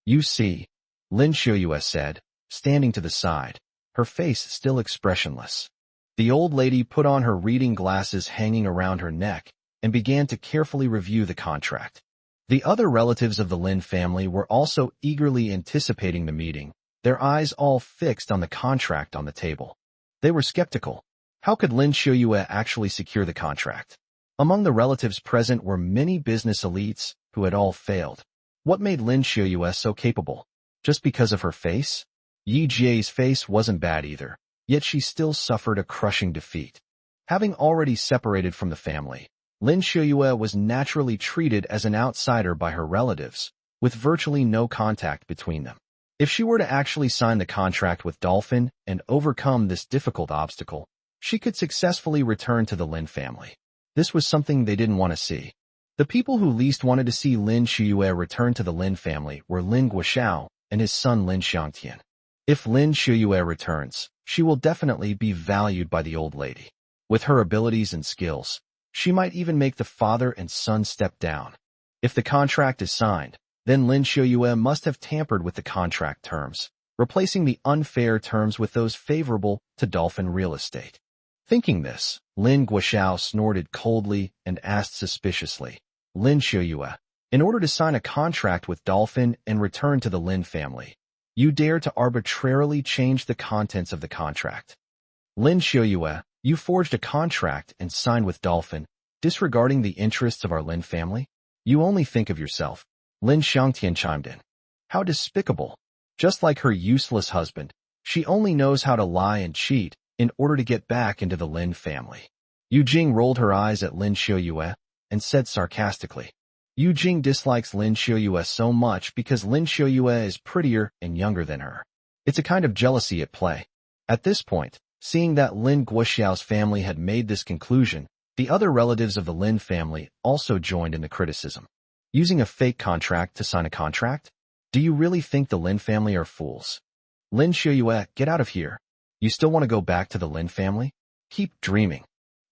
"You see," Lin Shiyue said, standing to the side, her face still expressionless. The old lady put on her reading glasses hanging around her neck and began to carefully review the contract. The other relatives of the Lin family were also eagerly anticipating the meeting, their eyes all fixed on the contract on the table. They were skeptical. How could Lin Shiyue actually secure the contract? Among the relatives present were many business elites who had all failed. What made Lin Shiyue so capable? Just because of her face? Yi Jie's face wasn't bad either, yet she still suffered a crushing defeat. Having already separated from the family, Lin Shiyue was naturally treated as an outsider by her relatives, with virtually no contact between them. If she were to actually sign the contract with Dolphin and overcome this difficult obstacle, she could successfully return to the Lin family. This was something they didn't want to see. The people who least wanted to see Lin Shiyue return to the Lin family were Lin Guoxiao and his son Lin Xiangtian. If Lin Shiyue returns, she will definitely be valued by the old lady. With her abilities and skills, she might even make the father and son step down. If the contract is signed, then Lin Shiyue must have tampered with the contract terms, replacing the unfair terms with those favorable to Dolphin real estate. Thinking this, Lin Guoxiao snorted coldly and asked suspiciously, "Lin Shiyue, in order to sign a contract with Dolphin and return to the Lin family, you dare to arbitrarily change the contents of the contract. Lin Shiyue, you forged a contract and signed with Dolphin, disregarding the interests of our Lin family? You only think of yourself." Lin Xiangtian chimed in. "How despicable. Just like her useless husband, she only knows how to lie and cheat in order to get back into the Lin family." Yu Jing rolled her eyes at Lin Shiyue and said sarcastically, "Yu Jing dislikes Lin Shiyue so much because Lin Shiyue is prettier and younger than her. It's a kind of jealousy at play." At this point, seeing that Lin Guoxiao's family had made this conclusion, the other relatives of the Lin family also joined in the criticism. Using a fake contract to sign a contract? Do you really think the Lin family are fools? Lin Shiyue, get out of here. You still want to go back to the Lin family? Keep dreaming.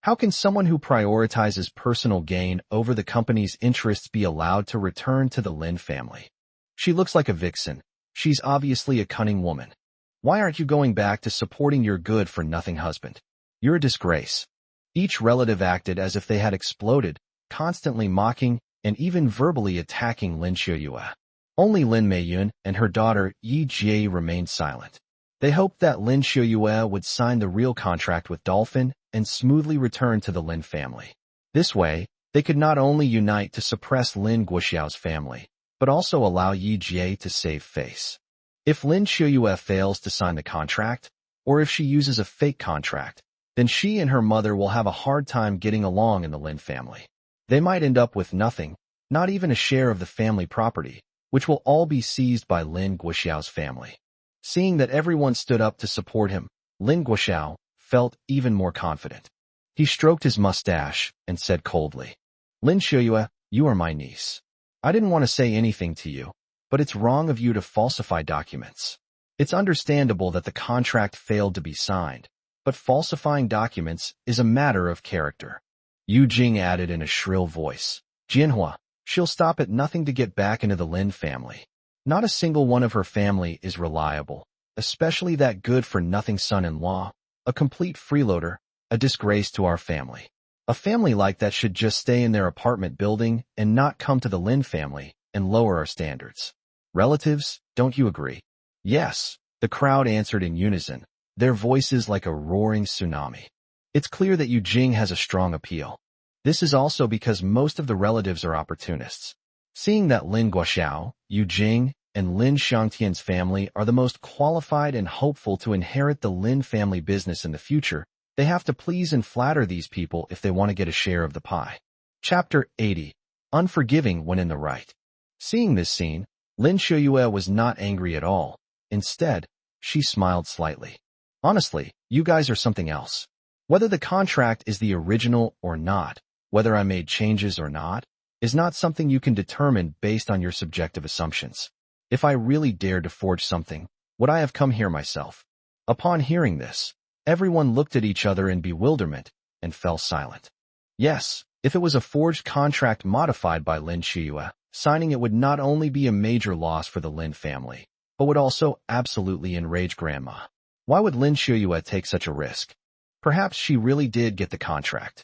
How can someone who prioritizes personal gain over the company's interests be allowed to return to the Lin family? She looks like a vixen. She's obviously a cunning woman. Why aren't you going back to supporting your good-for-nothing husband? You're a disgrace. Each relative acted as if they had exploded, constantly mocking and even verbally attacking Lin Shiyue. Only Lin Meiyun and her daughter Yi Jie remained silent. They hoped that Lin Shiyue would sign the real contract with Dolphin and smoothly return to the Lin family. This way, they could not only unite to suppress Lin Guoxiao's family, but also allow Yi Jie to save face. If Lin Shiyue fails to sign the contract, or if she uses a fake contract, then she and her mother will have a hard time getting along in the Lin family. They might end up with nothing, not even a share of the family property, which will all be seized by Lin Guoxiao's family. Seeing that everyone stood up to support him, Lin Guoxiao felt even more confident. He stroked his mustache and said coldly, "Lin Shiyue, you are my niece. I didn't want to say anything to you, but it's wrong of you to falsify documents. It's understandable that the contract failed to be signed, but falsifying documents is a matter of character. Yu Jing added in a shrill voice. Manhwa, she'll stop at nothing to get back into the Lin family. Not a single one of her family is reliable, especially that good-for-nothing son-in-law, a complete freeloader, a disgrace to our family. A family like that should just stay in their apartment building and not come to the Lin family and lower our standards. Relatives, don't you agree? Yes, the crowd answered in unison, their voices like a roaring tsunami. It's clear that Yu Jing has a strong appeal. This is also because most of the relatives are opportunists. Seeing that Lin Guoxiao, Yu Jing, and Lin Xiangtian's family are the most qualified and hopeful to inherit the Lin family business in the future, they have to please and flatter these people if they want to get a share of the pie. Chapter 80. Unforgiving when in the right. Seeing this scene, Lin Shuyue was not angry at all. Instead, she smiled slightly. Honestly, you guys are something else. Whether the contract is the original or not, whether I made changes or not, is not something you can determine based on your subjective assumptions. If I really dared to forge something, would I have come here myself? Upon hearing this, everyone looked at each other in bewilderment and fell silent. Yes, if it was a forged contract modified by Lin Shuyue, signing it would not only be a major loss for the Lin family, but would also absolutely enrage Grandma. Why would Lin Shuyue take such a risk? Perhaps she really did get the contract.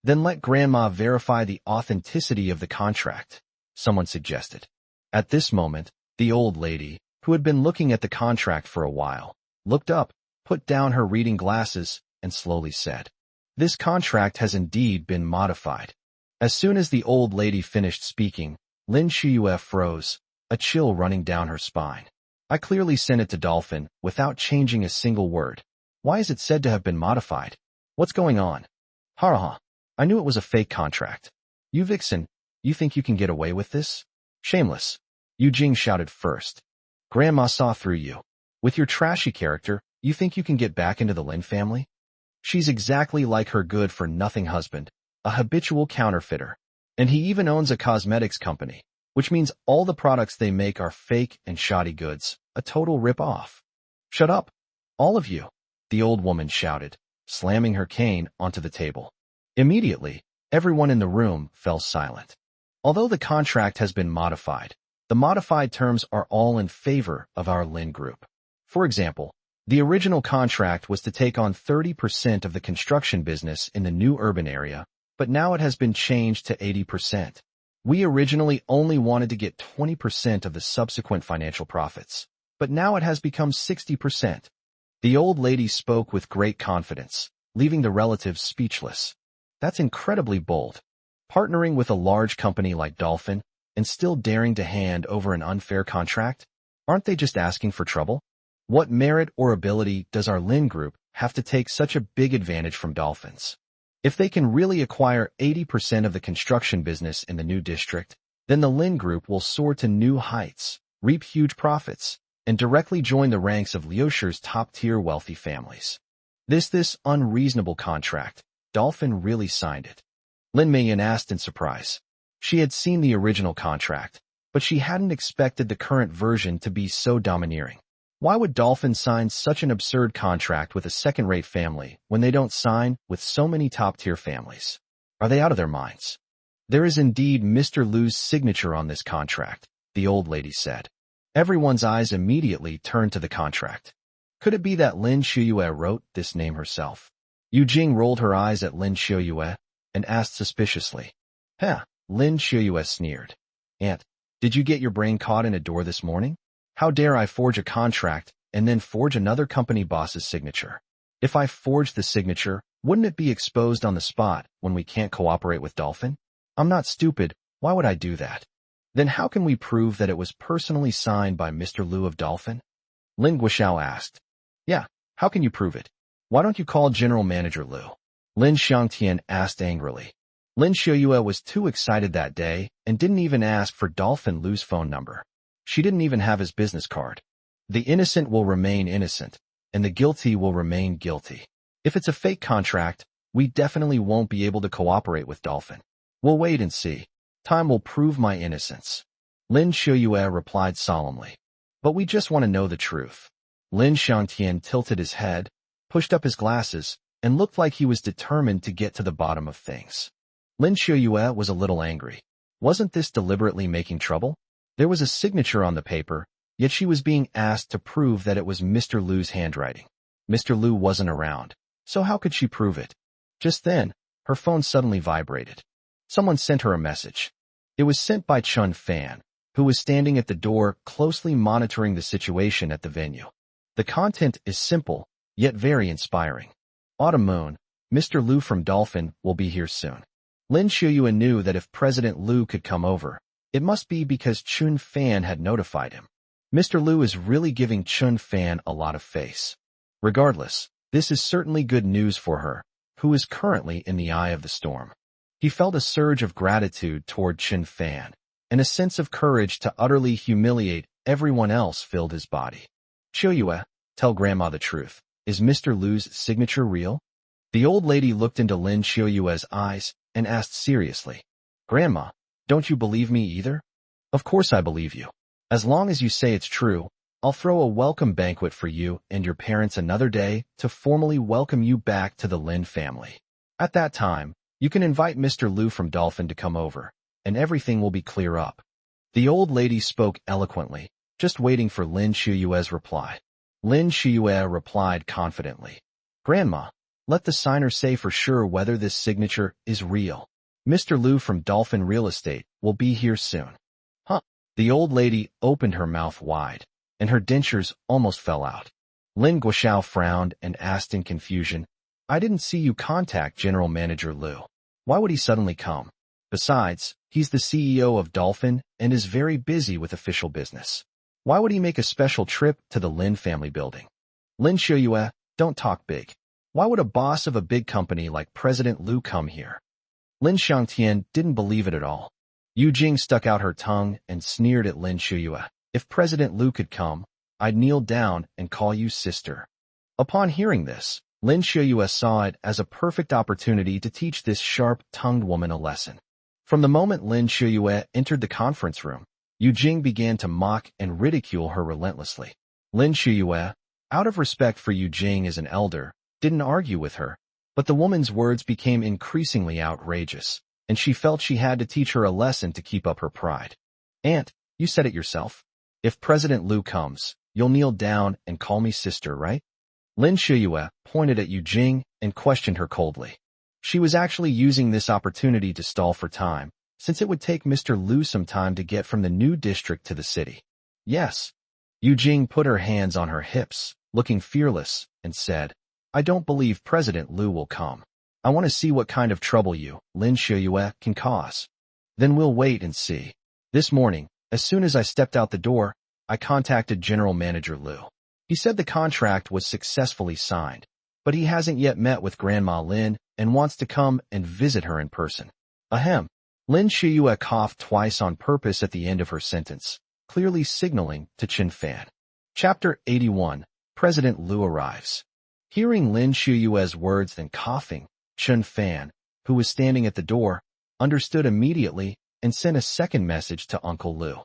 Then let Grandma verify the authenticity of the contract, someone suggested. At this moment, the old lady, who had been looking at the contract for a while, looked up, put down her reading glasses, and slowly said, "This contract has indeed been modified." As soon as the old lady finished speaking, Lin Shuyue froze, a chill running down her spine. I clearly sent it to Dolphin without changing a single word. Why is it said to have been modified? What's going on? Ha! I knew it was a fake contract. You vixen, you think you can get away with this? Shameless. Yu Jing shouted first. Grandma saw through you. With your trashy character, you think you can get back into the Lin family? She's exactly like her good-for-nothing husband, a habitual counterfeiter. And he even owns a cosmetics company, which means all the products they make are fake and shoddy goods, a total rip-off. Shut up, all of you, the old woman shouted, slamming her cane onto the table. Immediately, everyone in the room fell silent. Although the contract has been modified, the modified terms are all in favor of our Lin group. For example, the original contract was to take on 30% of the construction business in the new urban area, but now it has been changed to 80%. We originally only wanted to get 20% of the subsequent financial profits, but now it has become 60%. The old lady spoke with great confidence, leaving the relatives speechless. That's incredibly bold. Partnering with a large company like Dolphin and still daring to hand over an unfair contract? Aren't they just asking for trouble? What merit or ability does our Lin group have to take such a big advantage from Dolphins? If they can really acquire 80% of the construction business in the new district, then the Lin group will soar to new heights, reap huge profits, and directly join the ranks of Liushir's top-tier wealthy families. This unreasonable contract, Dolphin really signed it? Lin Meiyan asked in surprise. She had seen the original contract, but she hadn't expected the current version to be so domineering. Why would Dolphin sign such an absurd contract with a second-rate family when they don't sign with so many top-tier families? Are they out of their minds? There is indeed Mr. Lu's signature on this contract, the old lady said. Everyone's eyes immediately turned to the contract. Could it be that Lin Shuyue wrote this name herself? Yu Jing rolled her eyes at Lin Shuyue and asked suspiciously. Lin Shuyue sneered. Aunt, did you get your brain caught in a door this morning? How dare I forge a contract and then forge another company boss's signature? If I forged the signature, wouldn't it be exposed on the spot when we can't cooperate with Dolphin? I'm not stupid, why would I do that? Then how can we prove that it was personally signed by Mr. Lu of Dolphin? Lin Guoxiao asked. Yeah, how can you prove it? Why don't you call General Manager Lu? Lin Xiangtian asked angrily. Lin Shuyue was too excited that day and didn't even ask for Dolphin Lu's phone number. She didn't even have his business card. The innocent will remain innocent, and the guilty will remain guilty. If it's a fake contract, we definitely won't be able to cooperate with Dolphin. We'll wait and see. Time will prove my innocence. Lin Xiuyue replied solemnly. But we just want to know the truth. Lin Xiangtian tilted his head, pushed up his glasses, and looked like he was determined to get to the bottom of things. Lin Xiuyue was a little angry. Wasn't this deliberately making trouble? There was a signature on the paper, yet she was being asked to prove that it was Mr. Lu's handwriting. Mr. Lu wasn't around, so how could she prove it? Just then, her phone suddenly vibrated. Someone sent her a message. It was sent by Chun Fan, who was standing at the door closely monitoring the situation at the venue. The content is simple, yet very inspiring. Autumn Moon, Mr. Lu from Dolphin will be here soon. Lin Xiuyue knew that if President Lu could come over, it must be because Chun Fan had notified him. Mr. Lu is really giving Chun Fan a lot of face. Regardless, this is certainly good news for her, who is currently in the eye of the storm. He felt a surge of gratitude toward Chun Fan, and a sense of courage to utterly humiliate everyone else filled his body. Xiuyue, tell Grandma the truth. Is Mr. Lu's signature real? The old lady looked into Lin Xiuyue's eyes and asked seriously. Grandma, don't you believe me either? Of course I believe you. As long as you say it's true, I'll throw a welcome banquet for you and your parents another day to formally welcome you back to the Lin family. At that time, you can invite Mr. Lu from Dolphin to come over, and everything will be clear up. The old lady spoke eloquently, just waiting for Lin Xiuyue's reply. Lin Xiuyue replied confidently. Grandma, let the signer say for sure whether this signature is real. Mr. Lu from Dolphin Real Estate will be here soon. Huh? The old lady opened her mouth wide, and her dentures almost fell out. Lin Guoxiao frowned and asked in confusion, I didn't see you contact General Manager Lu. Why would he suddenly come? Besides, he's the CEO of Dolphin and is very busy with official business. Why would he make a special trip to the Lin family building? Lin Xiuyue, don't talk big. Why would a boss of a big company like President Lu come here? Lin Xiangtian didn't believe it at all. Yu Jing stuck out her tongue and sneered at Lin Xiuyue. If President Lu could come, I'd kneel down and call you sister. Upon hearing this, Lin Xiuyue saw it as a perfect opportunity to teach this sharp-tongued woman a lesson. From the moment Lin Xiuyue entered the conference room, Yu Jing began to mock and ridicule her relentlessly. Lin Xiuyue, out of respect for Yu Jing as an elder, didn't argue with her, but the woman's words became increasingly outrageous, and she felt she had to teach her a lesson to keep up her pride. Aunt, you said it yourself. If President Lu comes, you'll kneel down and call me sister, right? Lin Xiuyue pointed at Yu Jing and questioned her coldly. She was actually using this opportunity to stall for time, since it would take Mr. Lu some time to get from the new district to the city. Yes. Yu Jing put her hands on her hips, looking fearless, and said, I don't believe President Lu will come. I want to see what kind of trouble you, Lin Xiuyue, can cause. Then we'll wait and see. This morning, as soon as I stepped out the door, I contacted General Manager Lu. He said the contract was successfully signed, but he hasn't yet met with Grandma Lin and wants to come and visit her in person. Ahem. Lin Xiuyue coughed twice on purpose at the end of her sentence, clearly signaling to Chun Fan. Chapter 81. President Lu arrives. Hearing Lin Xiuyue's words and coughing, Chun Fan, who was standing at the door, understood immediately and sent a second message to Uncle Lu.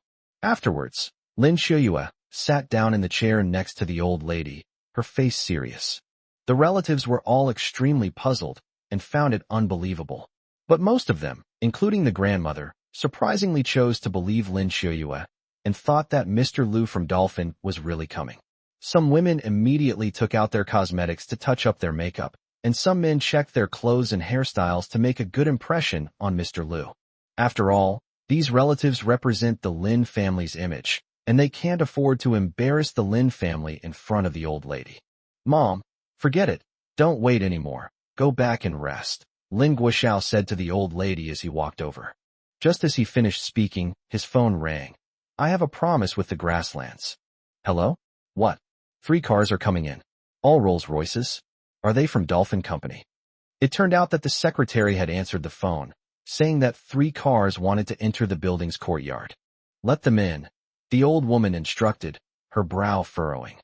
Afterwards, Lin Xiuyue sat down in the chair next to the old lady, her face serious. The relatives were all extremely puzzled and found it unbelievable. But most of them, including the grandmother, surprisingly chose to believe Lin Xiuyue and thought that Mr. Lu from Dolphin was really coming. Some women immediately took out their cosmetics to touch up their makeup, and some men checked their clothes and hairstyles to make a good impression on Mr. Lu. After all, these relatives represent the Lin family's image, and they can't afford to embarrass the Lin family in front of the old lady. Mom, forget it. Don't wait anymore. Go back and rest, Lin Guoxiao said to the old lady as he walked over. Just as he finished speaking, his phone rang. I have a promise with the grasslands. Hello? What? 3 cars are coming in. All Rolls-Royces? Are they from Dolphin Company? It turned out that the secretary had answered the phone, saying that 3 cars wanted to enter the building's courtyard. Let them in, the old woman instructed, her brow furrowing.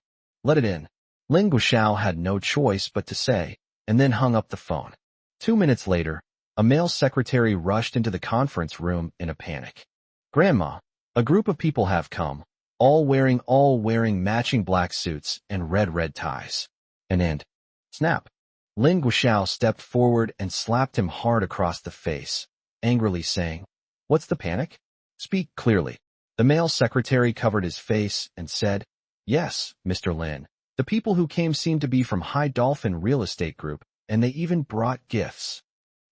Let it in. Lin Guoxiao had no choice but to say, and then hung up the phone. 2 minutes later, A male secretary rushed into the conference room in a panic. Grandma, a group of people have come, all wearing matching black suits and red ties. And snap. Lin Guoxiao stepped forward and slapped him hard across the face, angrily saying, "What's the panic? Speak clearly." The male secretary covered his face and said, "Yes, Mr. Lin. The people who came seemed to be from High Dolphin Real Estate Group, and they even brought gifts."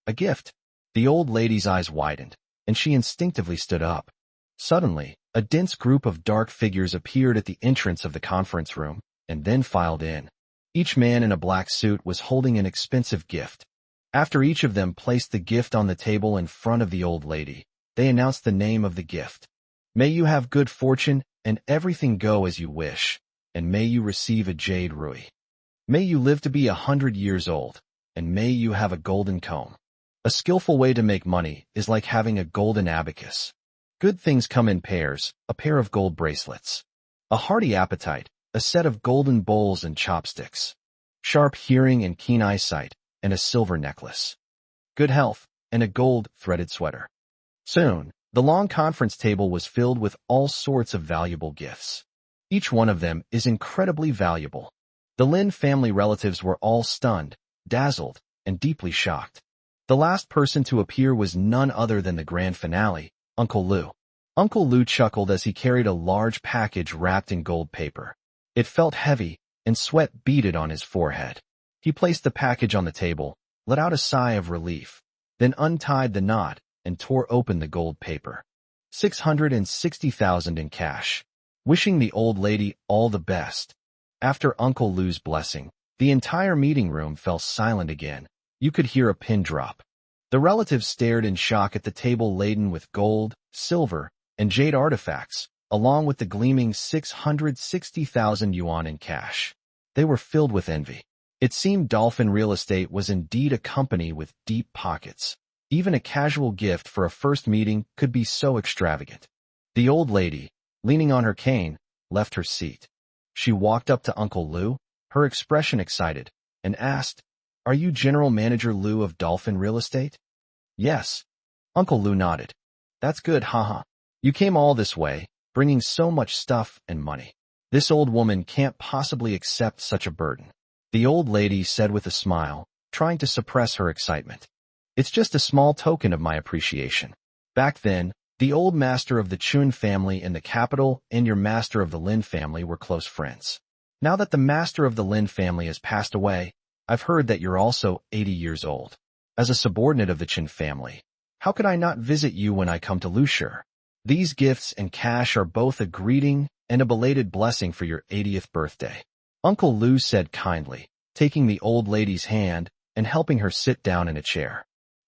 A gift? The old lady's eyes widened, and she instinctively stood up. Suddenly, a dense group of dark figures appeared at the entrance of the conference room, and then filed in. Each man in a black suit was holding an expensive gift. After each of them placed the gift on the table in front of the old lady, they announced the name of the gift. "May you have good fortune, and everything go as you wish, and may you receive a jade rui. May you live to be 100 years old, and may you have a golden comb." A skillful way to make money is like having a golden abacus. Good things come in pairs, a pair of gold bracelets. A hearty appetite, a set of golden bowls and chopsticks. Sharp hearing and keen eyesight, and a silver necklace. Good health, and a gold threaded sweater. Soon, the long conference table was filled with all sorts of valuable gifts. Each one of them is incredibly valuable. The Lin family relatives were all stunned, dazzled, and deeply shocked. The last person to appear was none other than the grand finale, Uncle Lu. Uncle Lu chuckled as he carried a large package wrapped in gold paper. It felt heavy, and sweat beaded on his forehead. He placed the package on the table, let out a sigh of relief, then untied the knot and tore open the gold paper. 660,000 in cash. Wishing the old lady all the best. After Uncle Lu's blessing, the entire meeting room fell silent again. You could hear a pin drop. The relatives stared in shock at the table laden with gold, silver, and jade artifacts, along with the gleaming 660,000 yuan in cash. They were filled with envy. It seemed Dolphin Real Estate was indeed a company with deep pockets. Even a casual gift for a first meeting could be so extravagant. The old lady, leaning on her cane, left her seat. She walked up to Uncle Lu, her expression excited, and asked, "Are you General Manager Lu of Dolphin Real Estate?" "Yes." Uncle Lu nodded. "That's good, haha. You came all this way, bringing so much stuff and money. This old woman can't possibly accept such a burden." The old lady said with a smile, trying to suppress her excitement. "It's just a small token of my appreciation. Back then, the old master of the Chun family in the capital and your master of the Lin family were close friends. Now that the master of the Lin family has passed away, I've heard that you're also 80 years old. As a subordinate of the Chun family, how could I not visit you when I come to Lushur? These gifts and cash are both a greeting and a belated blessing for your 80th birthday." Uncle Lu said kindly, taking the old lady's hand and helping her sit down in a chair.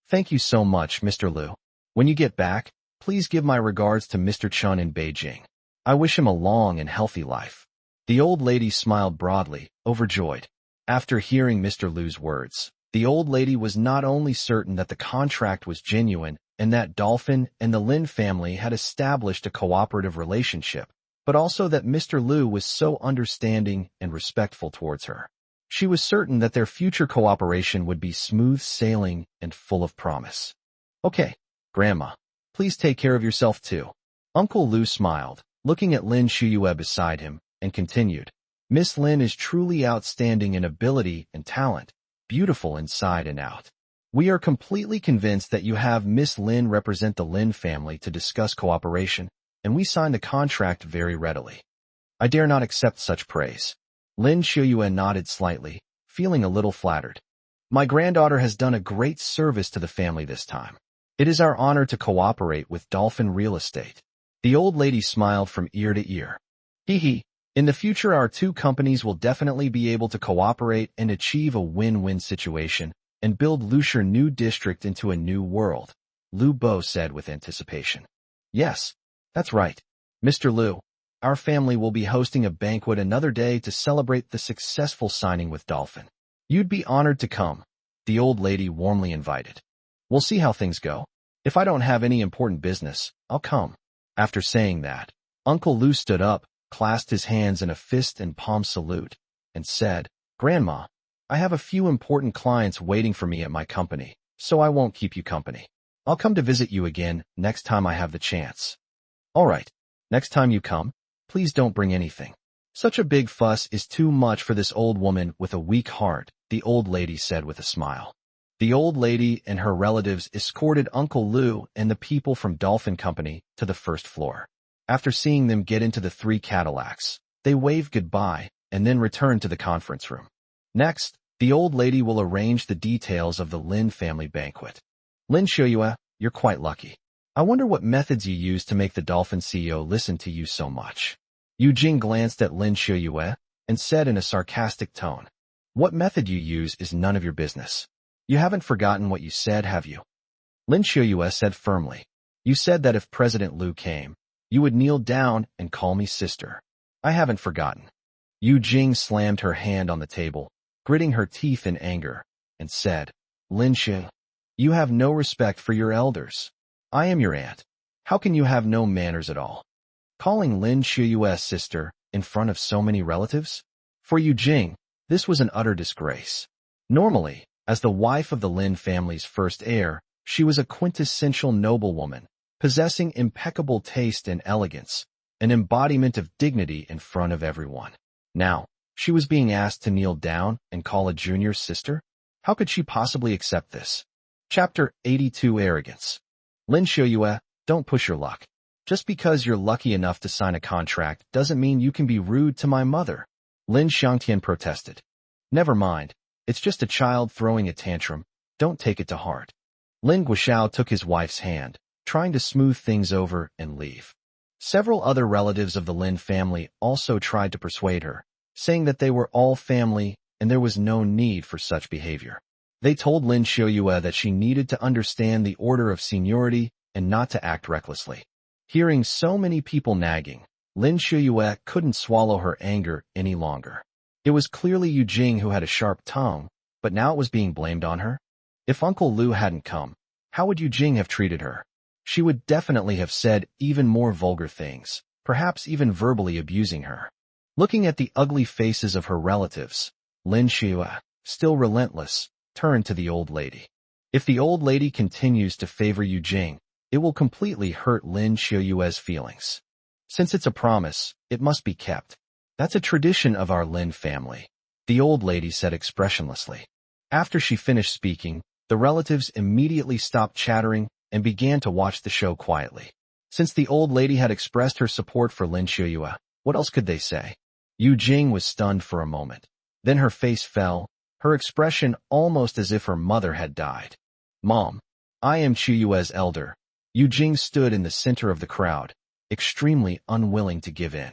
"Thank you so much, Mr. Lu. When you get back, please give my regards to Mr. Chun in Beijing. I wish him a long and healthy life." The old lady smiled broadly, overjoyed. After hearing Mr. Lu's words, the old lady was not only certain that the contract was genuine and that Dolphin and the Lin family had established a cooperative relationship, but also that Mr. Lu was so understanding and respectful towards her. She was certain that their future cooperation would be smooth sailing and full of promise. "Okay, Grandma, please take care of yourself too." Uncle Lu smiled, looking at Lin Shuyue beside him, and continued, "Miss Lin is truly outstanding in ability and talent, beautiful inside and out. We are completely convinced that you have Miss Lin represent the Lin family to discuss cooperation, and we signed the contract very readily. I dare not accept such praise." Lin Shuyue nodded slightly, feeling a little flattered. "My granddaughter has done a great service to the family this time. It is our honor to cooperate with Dolphin Real Estate." The old lady smiled from ear to ear. "Hee. In the future our two companies will definitely be able to cooperate and achieve a win-win situation and build Lushur New District into a new world," Lu Bo said with anticipation. "Yes, that's right. Mr. Lu, our family will be hosting a banquet another day to celebrate the successful signing with Dolphin. You'd be honored to come," the old lady warmly invited. "We'll see how things go. If I don't have any important business, I'll come." After saying that, Uncle Lu stood up, clasped his hands in a fist and palm salute, and said, "Grandma, I have a few important clients waiting for me at my company, so I won't keep you company. I'll come to visit you again next time I have the chance. All right, next time you come, please don't bring anything. Such a big fuss is too much for this old woman with a weak heart, the old lady said with a smile. The old lady and her relatives escorted Uncle Lou and the people from Dolphin Company to the first floor. After seeing them get into the 3 Cadillacs, they waved goodbye and then returned to the conference room. Next, the old lady will arrange the details of the Lin family banquet. Lin Shuiyue, you're quite lucky. I wonder what methods you use to make the Dolphin CEO listen to you so much. Yu Jing glanced at Lin Shuiyue and said in a sarcastic tone, what method you use is none of your business. You haven't forgotten what you said, have you? Lin Shuiyue said firmly, you said that if President Liu came, you would kneel down and call me sister. I haven't forgotten. Yu Jing slammed her hand on the table, gritting her teeth in anger, and said, Lin Shu, you have no respect for your elders. I am your aunt. How can you have no manners at all? Calling Lin Shuiyue's sister in front of so many relatives? For Yu Jing, this was an utter disgrace. Normally, as the wife of the Lin family's first heir, she was a quintessential noblewoman, possessing impeccable taste and elegance, an embodiment of dignity in front of everyone. Now, she was being asked to kneel down and call a junior sister? How could she possibly accept this? Chapter 82 Arrogance. Lin Shuiyue, don't push your luck. Just because you're lucky enough to sign a contract doesn't mean you can be rude to my mother. Lin Xiangtian protested. Never mind. It's just a child throwing a tantrum. Don't take it to heart. Lin Guoxiao took his wife's hand, trying to smooth things over and leave. Several other relatives of the Lin family also tried to persuade her, saying that they were all family and there was no need for such behavior. They told Lin Shuiyue that she needed to understand the order of seniority and not to act recklessly. Hearing so many people nagging, Lin Shuiyue couldn't swallow her anger any longer. It was clearly Yu Jing who had a sharp tongue, but now it was being blamed on her. If Uncle Liu hadn't come, how would Yu Jing have treated her? She would definitely have said even more vulgar things, perhaps even verbally abusing her. Looking at the ugly faces of her relatives, Lin Shuiyue, still relentless, turned to the old lady. If the old lady continues to favor Yu Jing, it will completely hurt Lin Shuiyue's feelings. Since it's a promise, it must be kept. That's a tradition of our Lin family, the old lady said expressionlessly. After she finished speaking, the relatives immediately stopped chattering and began to watch the show quietly. Since the old lady had expressed her support for Lin Shuiyue, what else could they say? Yu Jing was stunned for a moment. Then her face fell, her expression almost as if her mother had died. Mom, I am Shuiyue's elder. Yu Jing stood in the center of the crowd, extremely unwilling to give in.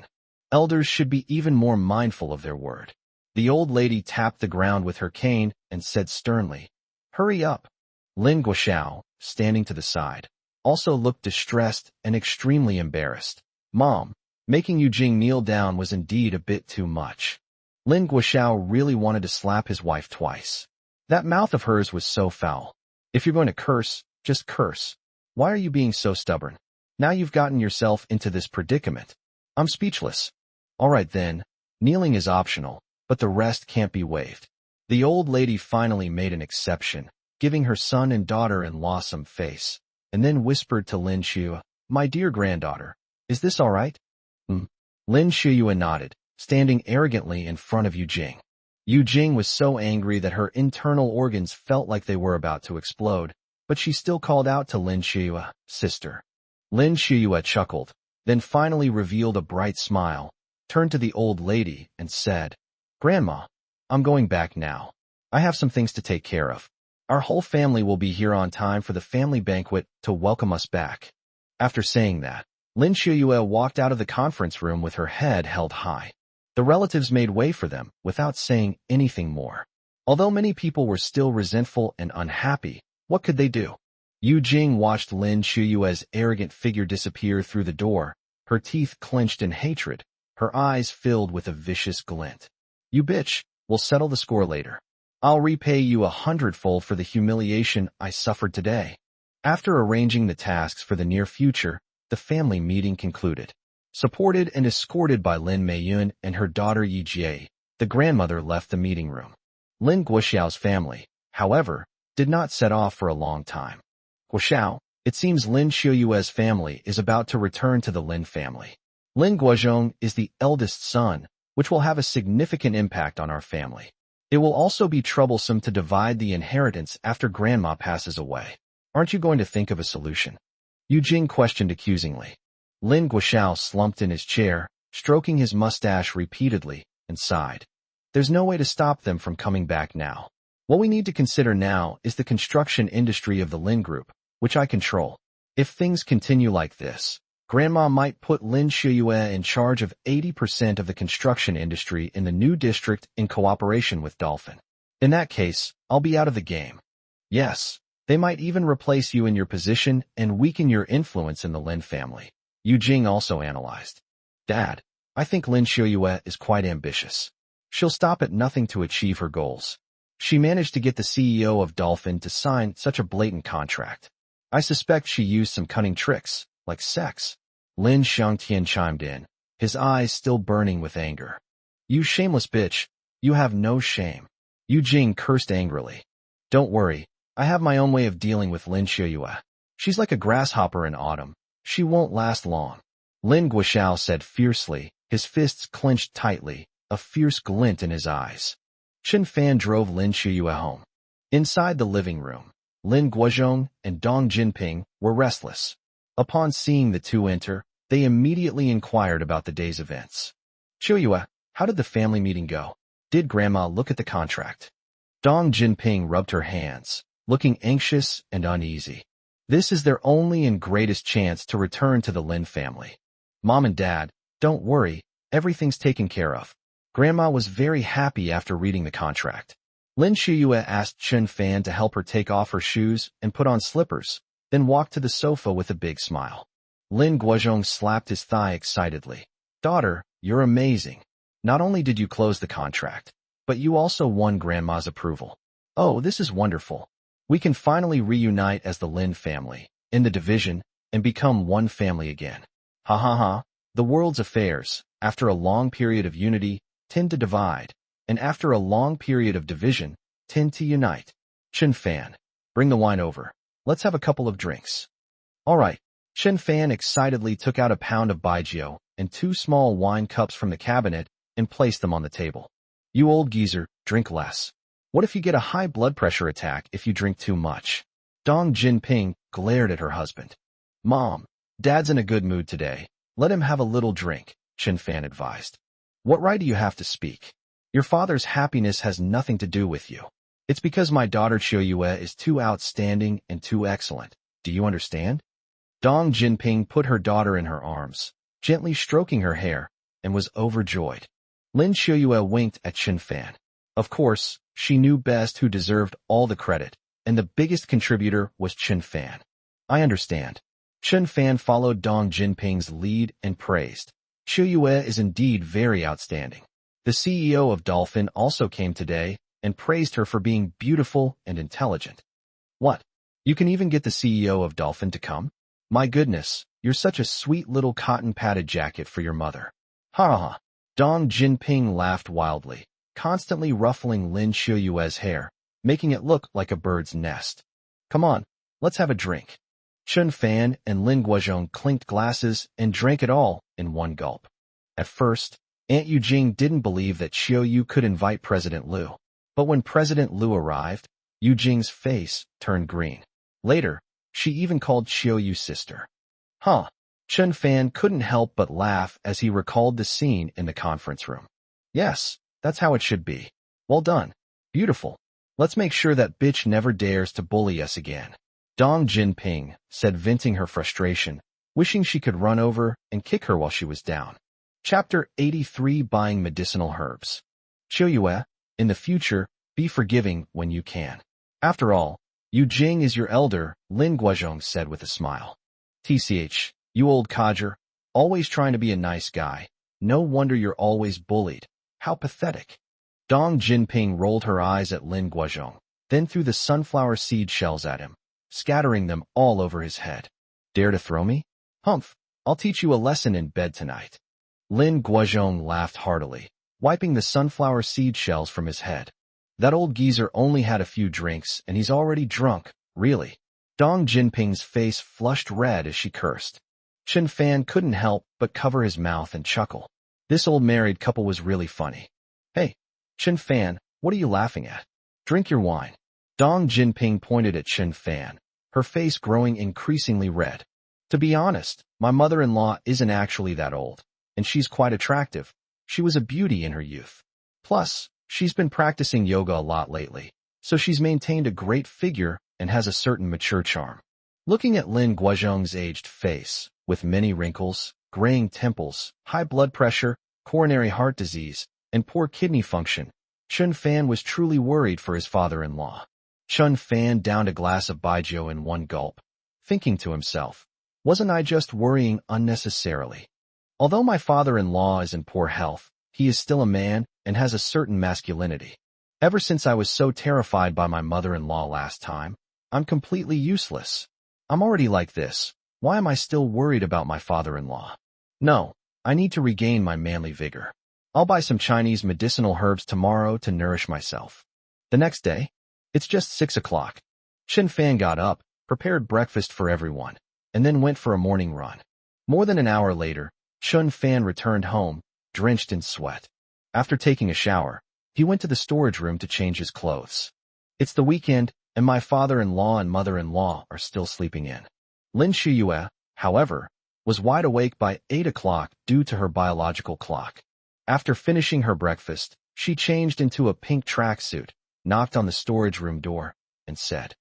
Elders should be even more mindful of their word. The old lady tapped the ground with her cane and said sternly, hurry up. Lin Guoxiao, standing to the side, also looked distressed and extremely embarrassed. Mom, making Yu Jing kneel down was indeed a bit too much. Lin Guoxiao really wanted to slap his wife twice. That mouth of hers was so foul. If you're going to curse, just curse. Why are you being so stubborn? Now you've gotten yourself into this predicament. I'm speechless. All right then, kneeling is optional, but the rest can't be waived. The old lady finally made an exception, giving her son and daughter-in-law some face, and then whispered to Lin Shuiyue, my dear granddaughter, is this all right? Lin Shuiyue nodded, standing arrogantly in front of Yu Jing. Yu Jing was so angry that her internal organs felt like they were about to explode, but she still called out to Lin Shuiyue, sister. Lin Shuiyue chuckled, then finally revealed a bright smile, turned to the old lady, and said, Grandma, I'm going back now. I have some things to take care of. Our whole family will be here on time for the family banquet to welcome us back. After saying that, Lin Shuiyue walked out of the conference room with her head held high. The relatives made way for them without saying anything more. Although many people were still resentful and unhappy, what could they do? Yu Jing watched Lin Shuiyue's arrogant figure disappear through the door, her teeth clenched in hatred, her eyes filled with a vicious glint. You bitch, we'll settle the score later. I'll repay you 100-fold for the humiliation I suffered today. After arranging the tasks for the near future, the family meeting concluded. Supported and escorted by Lin Meiyun and her daughter Yi Jie, the grandmother left the meeting room. Lin Guoxiao's family, however, did not set off for a long time. Guoxiao, it seems Lin Xiuyue's family is about to return to the Lin family. Lin Guozhong is the eldest son, which will have a significant impact on our family. It will also be troublesome to divide the inheritance after grandma passes away. Aren't you going to think of a solution? Yu Jing questioned accusingly. Lin Guoxiao slumped in his chair, stroking his mustache repeatedly, and sighed. There's no way to stop them from coming back now. What we need to consider now is the construction industry of the Lin Group, which I control. If things continue like this, Grandma might put Lin Xiuyue in charge of 80% of the construction industry in the new district in cooperation with Dolphin. In that case, I'll be out of the game. Yes, they might even replace you in your position and weaken your influence in the Lin family. Yu Jing also analyzed. Dad, I think Lin Xiuyue is quite ambitious. She'll stop at nothing to achieve her goals. She managed to get the CEO of Dolphin to sign such a blatant contract. I suspect she used some cunning tricks, like sex. Lin Xiangtian chimed in, his eyes still burning with anger. You shameless bitch, you have no shame. Yu Jing cursed angrily. Don't worry, I have my own way of dealing with Lin Xiuyue. She's like a grasshopper in autumn. She won't last long. Lin Guoxiao said fiercely, his fists clenched tightly, a fierce glint in his eyes. Chen Fan drove Lin Xiuyue home. Inside the living room, Lin Guozhong and Dong Jinping were restless. Upon seeing the two enter, they immediately inquired about the day's events. Xiuyue, how did the family meeting go? Did Grandma look at the contract? Dong Jinping rubbed her hands, looking anxious and uneasy. This is their only and greatest chance to return to the Lin family. Mom and Dad, don't worry, everything's taken care of. Grandma was very happy after reading the contract. Lin Xiuyue asked Chen Fan to help her take off her shoes and put on slippers, then walked to the sofa with a big smile. Lin Guozhong slapped his thigh excitedly. Daughter, you're amazing. Not only did you close the contract, but you also won Grandma's approval. Oh, this is wonderful. We can finally reunite as the Lin family, in the division, and become one family again. Ha ha ha. The world's affairs, after a long period of unity, tend to divide, and after a long period of division, tend to unite. Chen Fan, bring the wine over. Let's have a couple of drinks. All right. Chen Fan excitedly took out a pound of baijiu and 2 small wine cups from the cabinet and placed them on the table. You old geezer, drink less. What if you get a high blood pressure attack if you drink too much? Dong Jinping glared at her husband. Mom, Dad's in a good mood today. Let him have a little drink, Chen Fan advised. What right do you have to speak? Your father's happiness has nothing to do with you. It's because my daughter Xiuyue is too outstanding and too excellent. Do you understand? Dong Jinping put her daughter in her arms, gently stroking her hair, and was overjoyed. Lin Xiuyue winked at Chen Fan. Of course, she knew best who deserved all the credit, and the biggest contributor was Chen Fan. I understand. Chen Fan followed Dong Jinping's lead and praised. Xiuyue is indeed very outstanding. The CEO of Dolphin also came today and praised her for being beautiful and intelligent. What? You can even get the CEO of Dolphin to come? My goodness, you're such a sweet little cotton-padded jacket for your mother. Ha ha ha. Dong Jinping laughed wildly, constantly ruffling Lin Xiuyue's hair, making it look like a bird's nest. Come on, let's have a drink. Chen Fan and Lin Guozhong clinked glasses and drank it all in one gulp. At first, Aunt Yu Jing didn't believe that Xiuyu could invite President Liu. But when President Liu arrived, Yu Jing's face turned green. Later, she even called Xiuyu's sister. Huh. Chen Fan couldn't help but laugh as he recalled the scene in the conference room. Yes, that's how it should be. Well done. Beautiful. Let's make sure that bitch never dares to bully us again. Dong Jinping said, venting her frustration, wishing she could run over and kick her while she was down. Chapter 83, Buying Medicinal Herbs. Xiuyue, in the future, be forgiving when you can. After all, Yu Jing is your elder, Lin Guozhong said with a smile. TCH, you old codger, always trying to be a nice guy. No wonder you're always bullied. How pathetic. Dong Jinping rolled her eyes at Lin Guozhong, then threw the sunflower seed shells at him, scattering them all over his head. Dare to throw me? Humph, I'll teach you a lesson in bed tonight. Lin Guozhong laughed heartily, wiping the sunflower seed shells from his head. That old geezer only had a few drinks, and he's already drunk, really. Dong Jinping's face flushed red as she cursed. Chen Fan couldn't help but cover his mouth and chuckle. This old married couple was really funny. Hey, Chen Fan, what are you laughing at? Drink your wine. Dong Jinping pointed at Chen Fan, her face growing increasingly red. To be honest, my mother-in-law isn't actually that old, and she's quite attractive. She was a beauty in her youth. Plus, she's been practicing yoga a lot lately, so she's maintained a great figure and has a certain mature charm. Looking at Lin Guozhong's aged face, with many wrinkles, graying temples, high blood pressure, coronary heart disease, and poor kidney function, Chen Fan was truly worried for his father-in-law. Chen Fan downed a glass of baijiu in one gulp, thinking to himself, wasn't I just worrying unnecessarily? Although my father-in-law is in poor health, he is still a man and has a certain masculinity. Ever since I was so terrified by my mother-in-law last time, I'm completely useless. I'm already like this. Why am I still worried about my father-in-law? No, I need to regain my manly vigor. I'll buy some Chinese medicinal herbs tomorrow to nourish myself. The next day, it's just 6 o'clock. Chen Fan got up, prepared breakfast for everyone, and then went for a morning run. More than an hour later, Chen Fan returned home, drenched in sweat. After taking a shower, he went to the storage room to change his clothes. It's the weekend, and my father-in-law and mother-in-law are still sleeping in. Lin Shiyue, however, was wide awake by 8 o'clock due to her biological clock. After finishing her breakfast, she changed into a pink tracksuit, knocked on the storage room door, and said,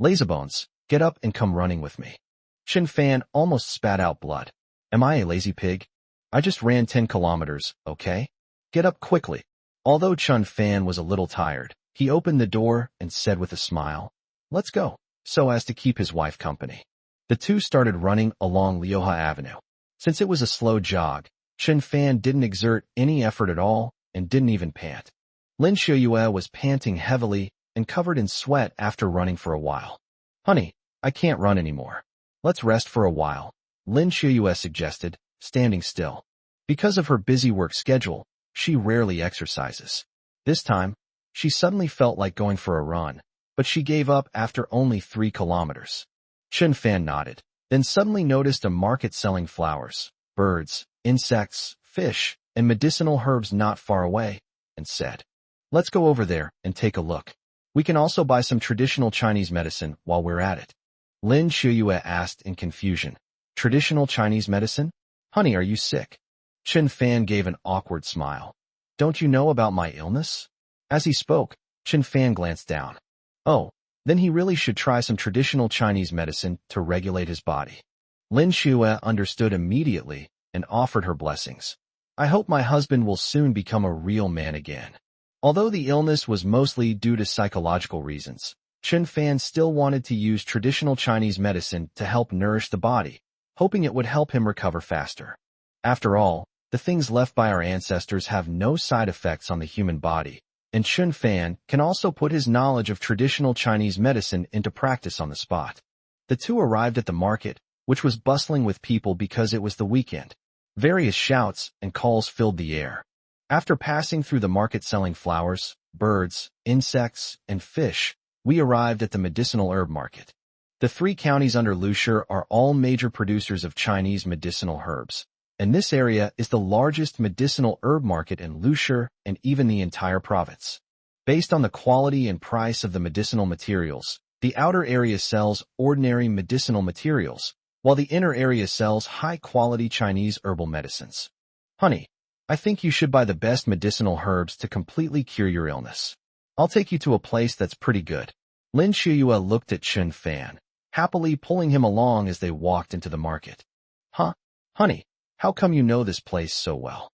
Lazybones, get up and come running with me. Chen Fan almost spat out blood. Am I a lazy pig? I just ran 10 kilometers, okay? Get up quickly. Although Chen Fan was a little tired, he opened the door and said with a smile, let's go, so as to keep his wife company. The two started running along Liuhe Avenue. Since it was a slow jog, Chen Fan didn't exert any effort at all and didn't even pant. Lin Shiyue was panting heavily and covered in sweat after running for a while. Honey, I can't run anymore. Let's rest for a while, Lin Shiyue suggested, standing still. Because of her busy work schedule, she rarely exercises. This time, she suddenly felt like going for a run, but she gave up after only 3 kilometers. Chen Fan nodded, then suddenly noticed a market selling flowers, birds, insects, fish, and medicinal herbs not far away, and said, let's go over there and take a look. We can also buy some traditional Chinese medicine while we're at it. Lin Shiyue asked in confusion, traditional Chinese medicine? Honey, are you sick? Chen Fan gave an awkward smile. Don't you know about my illness? As he spoke, Chen Fan glanced down. Oh, then he really should try some traditional Chinese medicine to regulate his body. Lin Shiyue understood immediately and offered her blessings. I hope my husband will soon become a real man again. Although the illness was mostly due to psychological reasons, Chen Fan still wanted to use traditional Chinese medicine to help nourish the body, hoping it would help him recover faster. After all, the things left by our ancestors have no side effects on the human body, and Chen Fan can also put his knowledge of traditional Chinese medicine into practice on the spot. The two arrived at the market, which was bustling with people because it was the weekend. Various shouts and calls filled the air. After passing through the market selling flowers, birds, insects, and fish, we arrived at the medicinal herb market. The 3 counties under Lusher are all major producers of Chinese medicinal herbs, and this area is the largest medicinal herb market in Lusher and even the entire province. Based on the quality and price of the medicinal materials, the outer area sells ordinary medicinal materials, while the inner area sells high-quality Chinese herbal medicines. Honey, I think you should buy the best medicinal herbs to completely cure your illness. I'll take you to a place that's pretty good. Lin Shiyue looked at Chen Fan, happily pulling him along as they walked into the market. Huh? Honey, how come you know this place so well?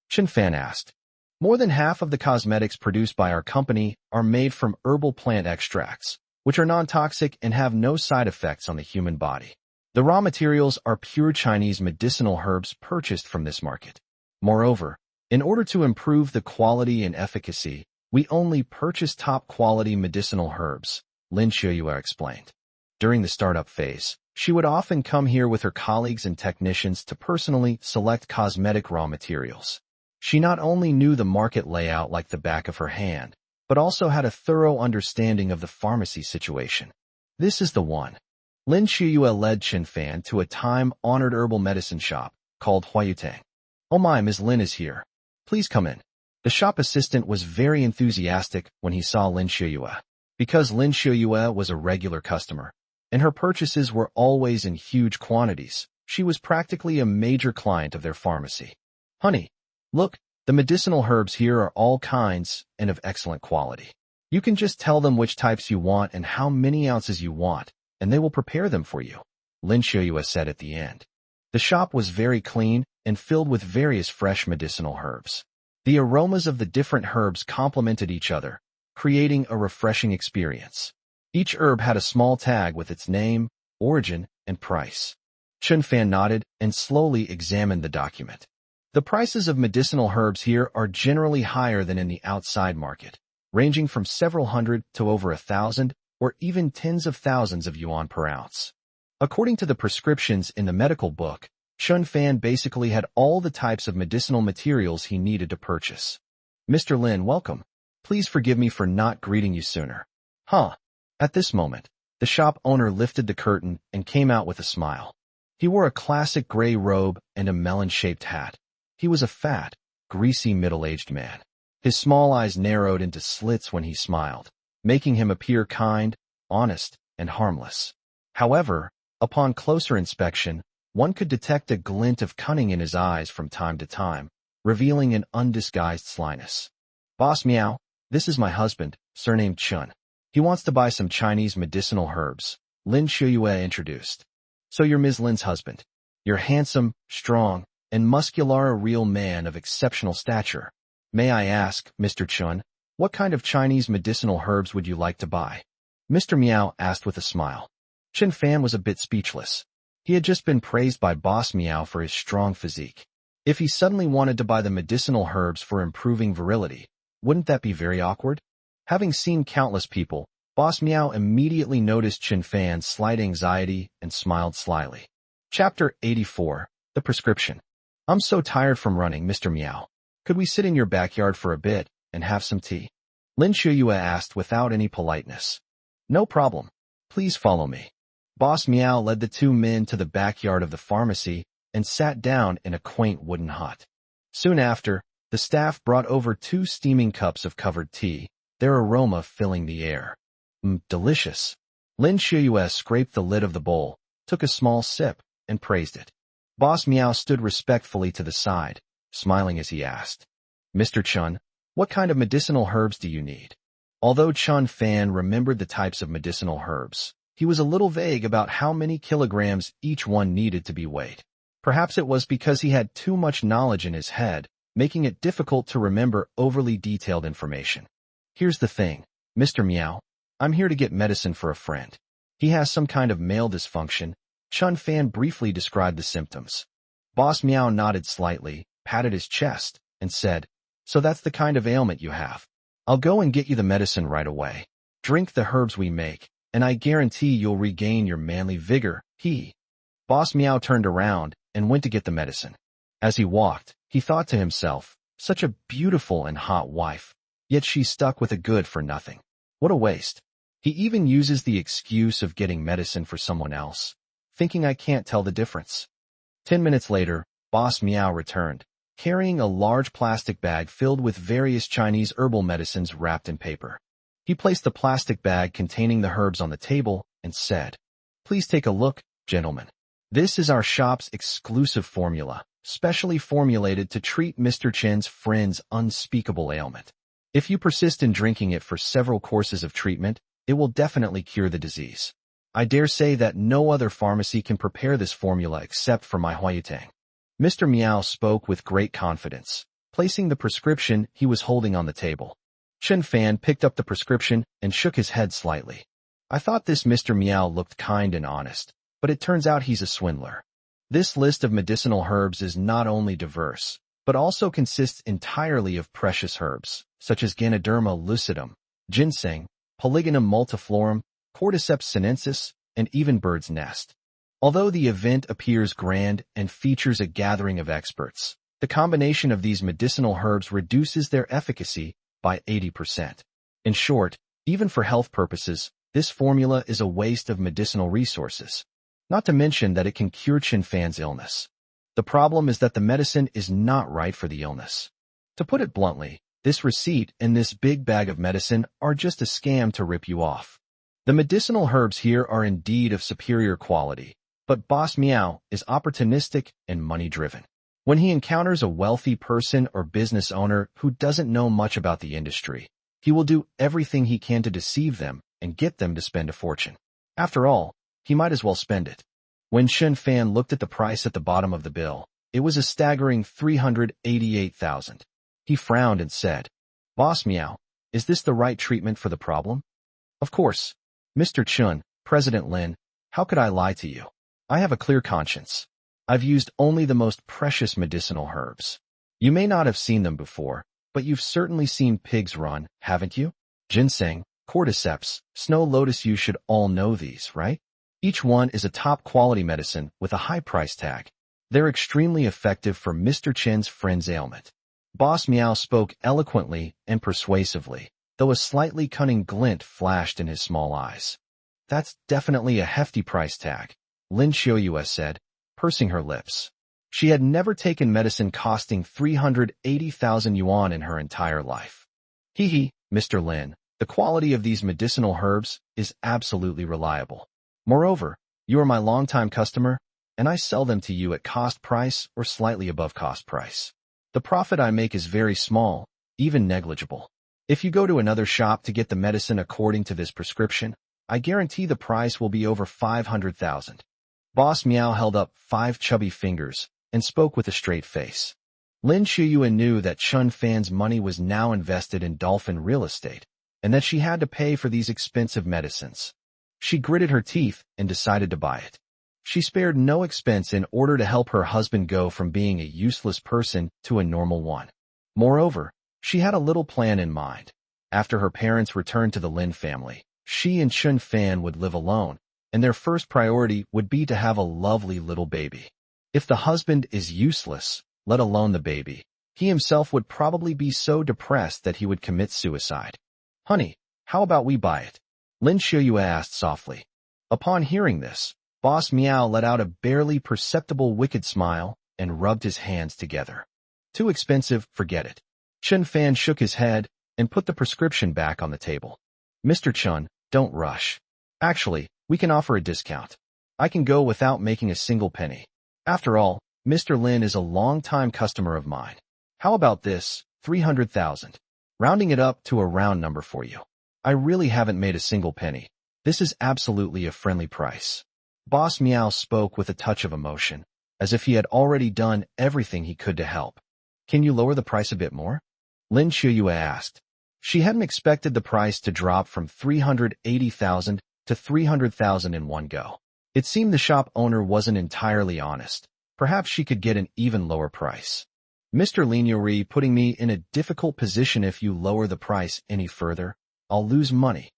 Chen Fan asked. More than half of the cosmetics produced by our company are made from herbal plant extracts, which are non-toxic and have no side effects on the human body. The raw materials are pure Chinese medicinal herbs purchased from this market. Moreover, in order to improve the quality and efficacy, we only purchase top-quality medicinal herbs, Lin Shiyue explained. During the startup phase, she would often come here with her colleagues and technicians to personally select cosmetic raw materials. She not only knew the market layout like the back of her hand, but also had a thorough understanding of the pharmacy situation. This is the one. Lin Shuyue led Chen Fan to a time-honored herbal medicine shop called Huayutang. "Oh my, Ms. Lin is here. Please come in." The shop assistant was very enthusiastic when he saw Lin Shuyue. Because Lin Shuyue was a regular customer, and her purchases were always in huge quantities, she was practically a major client of their pharmacy. "Honey, look, the medicinal herbs here are all kinds and of excellent quality. You can just tell them which types you want and how many ounces you want, and they will prepare them for you," Lin Shuyue said at the end. The shop was very clean and filled with various fresh medicinal herbs. The aromas of the different herbs complemented each other, creating a refreshing experience. Each herb had a small tag with its name, origin, and price. Chen Fan nodded and slowly examined the document. The prices of medicinal herbs here are generally higher than in the outside market, ranging from several hundred to over 1,000 or even tens of thousands of yuan per ounce. According to the prescriptions in the medical book, Chen Fan basically had all the types of medicinal materials he needed to purchase. "Mr. Lin, welcome. Please forgive me for not greeting you sooner." "Huh." At this moment, the shop owner lifted the curtain and came out with a smile. He wore a classic gray robe and a melon-shaped hat. He was a fat, greasy middle-aged man. His small eyes narrowed into slits when he smiled, making him appear kind, honest, and harmless. However, upon closer inspection, one could detect a glint of cunning in his eyes from time to time, revealing an undisguised slyness. "Boss Meow, this is my husband, surnamed Chun. He wants to buy some Chinese medicinal herbs," Lin Shuyue introduced. "So you're Ms. Lin's husband. You're handsome, strong, and muscular, a real man of exceptional stature. May I ask, Mr. Chun, what kind of Chinese medicinal herbs would you like to buy?" Mr. Meow asked with a smile. Chen Fan was a bit speechless. He had just been praised by Boss Meow for his strong physique. If he suddenly wanted to buy the medicinal herbs for improving virility, wouldn't that be very awkward? Having seen countless people, Boss Meow immediately noticed Chen Fan's slight anxiety and smiled slyly. Chapter 84, The Prescription. "I'm so tired from running, Mr. Meow. Could we sit in your backyard for a bit and have some tea?" Lin Shuyue asked without any politeness. "No problem. Please follow me." Boss Meow led the two men to the backyard of the pharmacy and sat down in a quaint wooden hut. Soon after, the staff brought over 2 steaming cups of covered tea, their aroma filling the air. Delicious. Lin Shuyue scraped the lid of the bowl, took a small sip, and praised it. Boss Meow stood respectfully to the side, smiling as he asked, "Mr. Chun, what kind of medicinal herbs do you need?" Although Chen Fan remembered the types of medicinal herbs, he was a little vague about how many kilograms each one needed to be weighed. Perhaps it was because he had too much knowledge in his head, making it difficult to remember overly detailed information. "Here's the thing, Mr. Meow. I'm here to get medicine for a friend. He has some kind of male dysfunction." Chen Fan briefly described the symptoms. Boss Meow nodded slightly, patted his chest, and said, "So that's the kind of ailment you have. I'll go and get you the medicine right away. Drink the herbs we make, and I guarantee you'll regain your manly vigor." Boss Meow turned around and went to get the medicine. As he walked, he thought to himself, such a beautiful and hot wife, yet she's stuck with a good for nothing. What a waste. He even uses the excuse of getting medicine for someone else, thinking I can't tell the difference. 10 minutes later, Boss Meow returned, carrying a large plastic bag filled with various Chinese herbal medicines wrapped in paper. He placed the plastic bag containing the herbs on the table and said, "Please take a look, gentlemen. This is our shop's exclusive formula, specially formulated to treat Mr. Chen's friend's unspeakable ailment. If you persist in drinking it for several courses of treatment, it will definitely cure the disease. I dare say that no other pharmacy can prepare this formula except for my Huayutang." Mr. Meow spoke with great confidence, placing the prescription he was holding on the table. Chen Fan picked up the prescription and shook his head slightly. "I thought this Mr. Meow looked kind and honest, but it turns out he's a swindler. This list of medicinal herbs is not only diverse, but also consists entirely of precious herbs, such as Ganoderma lucidum, ginseng, Polygonum multiflorum, Cordyceps sinensis, and even bird's nest. Although the event appears grand and features a gathering of experts, the combination of these medicinal herbs reduces their efficacy by 80%. In short, even for health purposes, this formula is a waste of medicinal resources. Not to mention that it can cure Chen Fan's illness. The problem is that the medicine is not right for the illness. To put it bluntly, this receipt and this big bag of medicine are just a scam to rip you off. The medicinal herbs here are indeed of superior quality, but Boss Meow is opportunistic and money-driven. When he encounters a wealthy person or business owner who doesn't know much about the industry, he will do everything he can to deceive them and get them to spend a fortune. After all, he might as well spend it. When Chen Fan looked at the price at the bottom of the bill, it was a staggering 388,000. He frowned and said, "Boss Meow, is this the right treatment for the problem?" "Of course. Mr. Chun, President Lin, how could I lie to you? I have a clear conscience. I've used only the most precious medicinal herbs. You may not have seen them before, but you've certainly seen pigs run, haven't you? Ginseng, cordyceps, snow lotus, you should all know these, right? Each one is a top-quality medicine with a high price tag. They're extremely effective for Mr. Chen's friend's ailment." Boss Meow spoke eloquently and persuasively, though a slightly cunning glint flashed in his small eyes. "That's definitely a hefty price tag," Lin Xiaoyue said, pursing her lips. She had never taken medicine costing 380,000 yuan in her entire life. "Hee, Mr. Lin, the quality of these medicinal herbs is absolutely reliable. Moreover, you are my longtime customer, and I sell them to you at cost price or slightly above cost price. The profit I make is very small, even negligible. If you go to another shop to get the medicine according to this prescription, I guarantee the price will be over 500,000. Boss Meow held up 5 chubby fingers and spoke with a straight face. Lin Xiaoyue knew that Chen Fan's money was now invested in dolphin real estate, and that she had to pay for these expensive medicines. She gritted her teeth and decided to buy it. She spared no expense in order to help her husband go from being a useless person to a normal one. Moreover, she had a little plan in mind. After her parents returned to the Lin family, she and Chen Fan would live alone, and their first priority would be to have a lovely little baby. If the husband is useless, let alone the baby, he himself would probably be so depressed that he would commit suicide. "Honey, how about we buy it?" Lin Xiaoyue asked softly. Upon hearing this, Boss Meow let out a barely perceptible wicked smile and rubbed his hands together. "Too expensive, forget it." Chen Fan shook his head and put the prescription back on the table. "Mr. Chun, don't rush. Actually, we can offer a discount. I can go without making a single penny. After all, Mr. Lin is a long-time customer of mine. How about this, 300,000? Rounding it up to a round number for you. I really haven't made a single penny. This is absolutely a friendly price." Boss Meow spoke with a touch of emotion, as if he had already done everything he could to help. "Can you lower the price a bit more?" Lin Xiaoyue asked. She hadn't expected the price to drop from 380,000 to 300,000 in one go. It seemed the shop owner wasn't entirely honest. Perhaps she could get an even lower price. "Mr. Linyori, putting me in a difficult position. If you lower the price any further, I'll lose money,"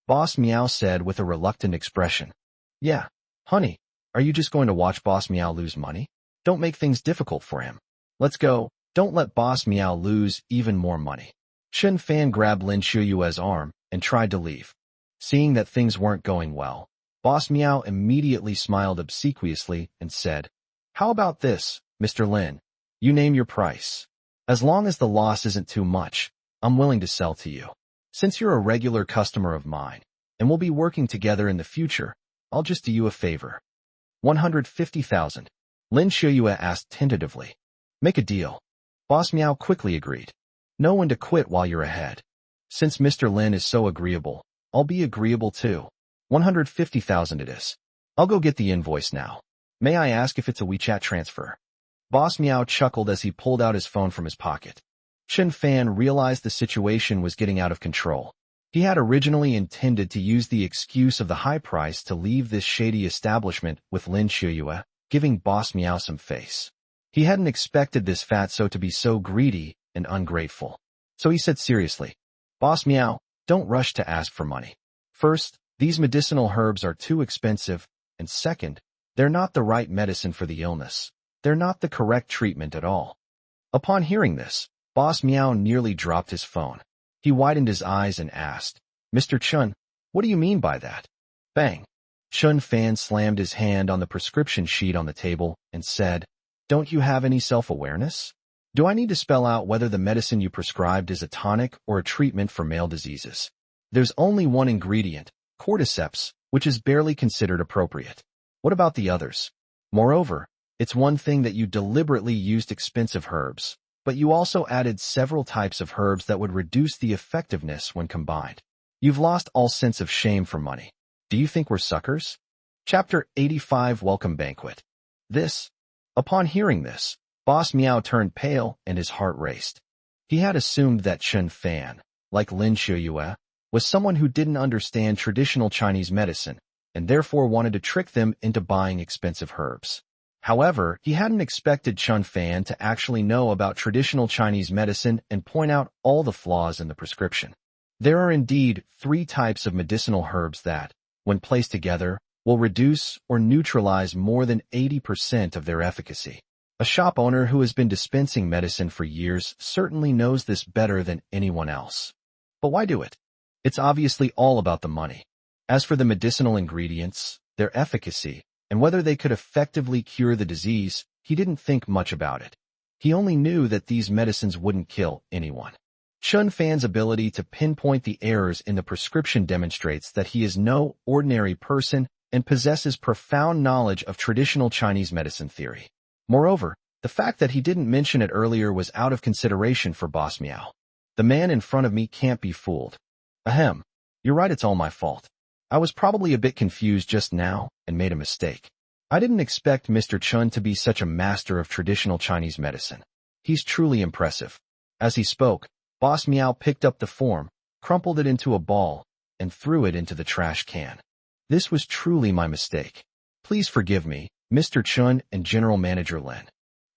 Boss Meow said with a reluctant expression. "Yeah, honey, are you just going to watch Boss Meow lose money? Don't make things difficult for him. Let's go. Don't let Boss Meow lose even more money." Chen Fan grabbed Lin Xiaoyue's arm and tried to leave. Seeing that things weren't going well, Boss Meow immediately smiled obsequiously and said, "How about this, Mr. Lin? You name your price. As long as the loss isn't too much, I'm willing to sell to you. Since you're a regular customer of mine, and we'll be working together in the future, I'll just do you a favor." 150,000. Lin Xiaoyue asked tentatively. "Make a deal." Boss Meow quickly agreed. "Know when to quit while you're ahead. Since Mr. Lin is so agreeable, I'll be agreeable too. 150,000 it is. I'll go get the invoice now. May I ask if it's a WeChat transfer?" Boss Meow chuckled as he pulled out his phone from his pocket. Chen Fan realized the situation was getting out of control. He had originally intended to use the excuse of the high price to leave this shady establishment with Lin Xiaoyue, giving Boss Meow some face. He hadn't expected this fatso to be so greedy and ungrateful. So he said seriously, "Boss Meow, don't rush to ask for money. First, these medicinal herbs are too expensive, and second, they're not the right medicine for the illness. They're not the correct treatment at all." Upon hearing this, Boss Meow nearly dropped his phone. He widened his eyes and asked, "Mr. Chun, what do you mean by that?" Bang! Chun Fan slammed his hand on the prescription sheet on the table and said, "Don't you have any self-awareness? Do I need to spell out whether the medicine you prescribed is a tonic or a treatment for male diseases? There's only one ingredient, cordyceps, which is barely considered appropriate. What about the others? Moreover, it's one thing that you deliberately used expensive herbs, but you also added several types of herbs that would reduce the effectiveness when combined. You've lost all sense of shame for money. Do you think we're suckers?" Chapter 85 Welcome Banquet. Upon hearing this, Boss Meow turned pale and his heart raced. He had assumed that Chun Fan, like Lin Xiuyue, was someone who didn't understand traditional Chinese medicine and therefore wanted to trick them into buying expensive herbs. However, he hadn't expected Chun Fan to actually know about traditional Chinese medicine and point out all the flaws in the prescription. There are indeed 3 types of medicinal herbs that, when placed together, will reduce or neutralize more than 80% of their efficacy. A shop owner who has been dispensing medicine for years certainly knows this better than anyone else. But why do it? It's obviously all about the money. As for the medicinal ingredients, their efficacy, and whether they could effectively cure the disease, he didn't think much about it. He only knew that these medicines wouldn't kill anyone. Chun Fan's ability to pinpoint the errors in the prescription demonstrates that he is no ordinary person and possesses profound knowledge of traditional Chinese medicine theory. Moreover, the fact that he didn't mention it earlier was out of consideration for Boss Meow. The man in front of me can't be fooled. Ahem. You're right, it's all my fault. I was probably a bit confused just now and made a mistake. I didn't expect Mr. Chun to be such a master of traditional Chinese medicine. He's truly impressive. As he spoke, Boss Meow picked up the form, crumpled it into a ball, and threw it into the trash can. This was truly my mistake. Please forgive me, Mr. Chun and General Manager Lin.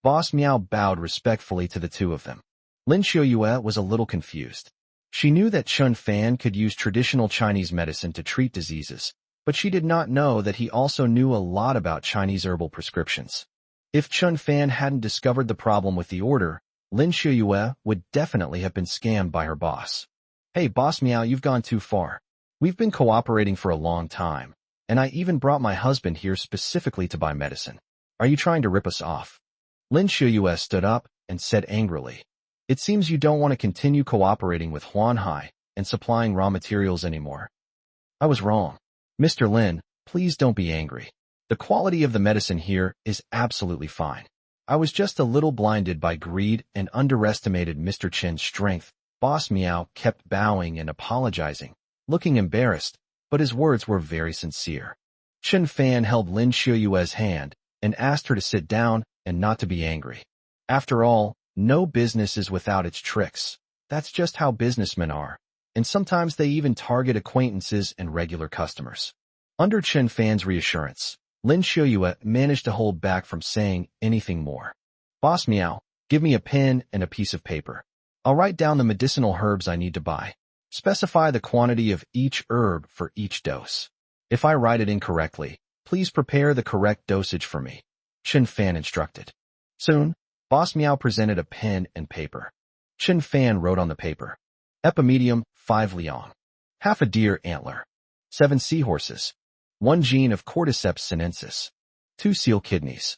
Boss Meow bowed respectfully to the two of them. Lin Xiuyue was a little confused. She knew that Chun Fan could use traditional Chinese medicine to treat diseases, but she did not know that he also knew a lot about Chinese herbal prescriptions. If Chun Fan hadn't discovered the problem with the order, Lin Xiuyue would definitely have been scammed by her boss. "Hey, Boss Meow, you've gone too far. We've been cooperating for a long time, and I even brought my husband here specifically to buy medicine. Are you trying to rip us off?" Lin Xiuyue stood up and said angrily, "It seems you don't want to continue cooperating with Huanhai and supplying raw materials anymore." "I was wrong. Mr. Lin, please don't be angry. The quality of the medicine here is absolutely fine. I was just a little blinded by greed and underestimated Mr. Chen's strength." Boss Meow kept bowing and apologizing, looking embarrassed, but his words were very sincere. Chun Fan held Lin Xiuyue's hand and asked her to sit down and not to be angry. After all, no business is without its tricks. That's just how businessmen are, and sometimes they even target acquaintances and regular customers. Under Chun Fan's reassurance, Lin Xiuyue managed to hold back from saying anything more. "Boss Meow, give me a pen and a piece of paper. I'll write down the medicinal herbs I need to buy. Specify the quantity of each herb for each dose. If I write it incorrectly, please prepare the correct dosage for me," Chun Fan instructed. Soon, Boss Meow presented a pen and paper. Chun Fan wrote on the paper, "Epimedium, 5 liang. Half a deer antler. 7 seahorses. 1 gene of Cordyceps sinensis. 2 seal kidneys."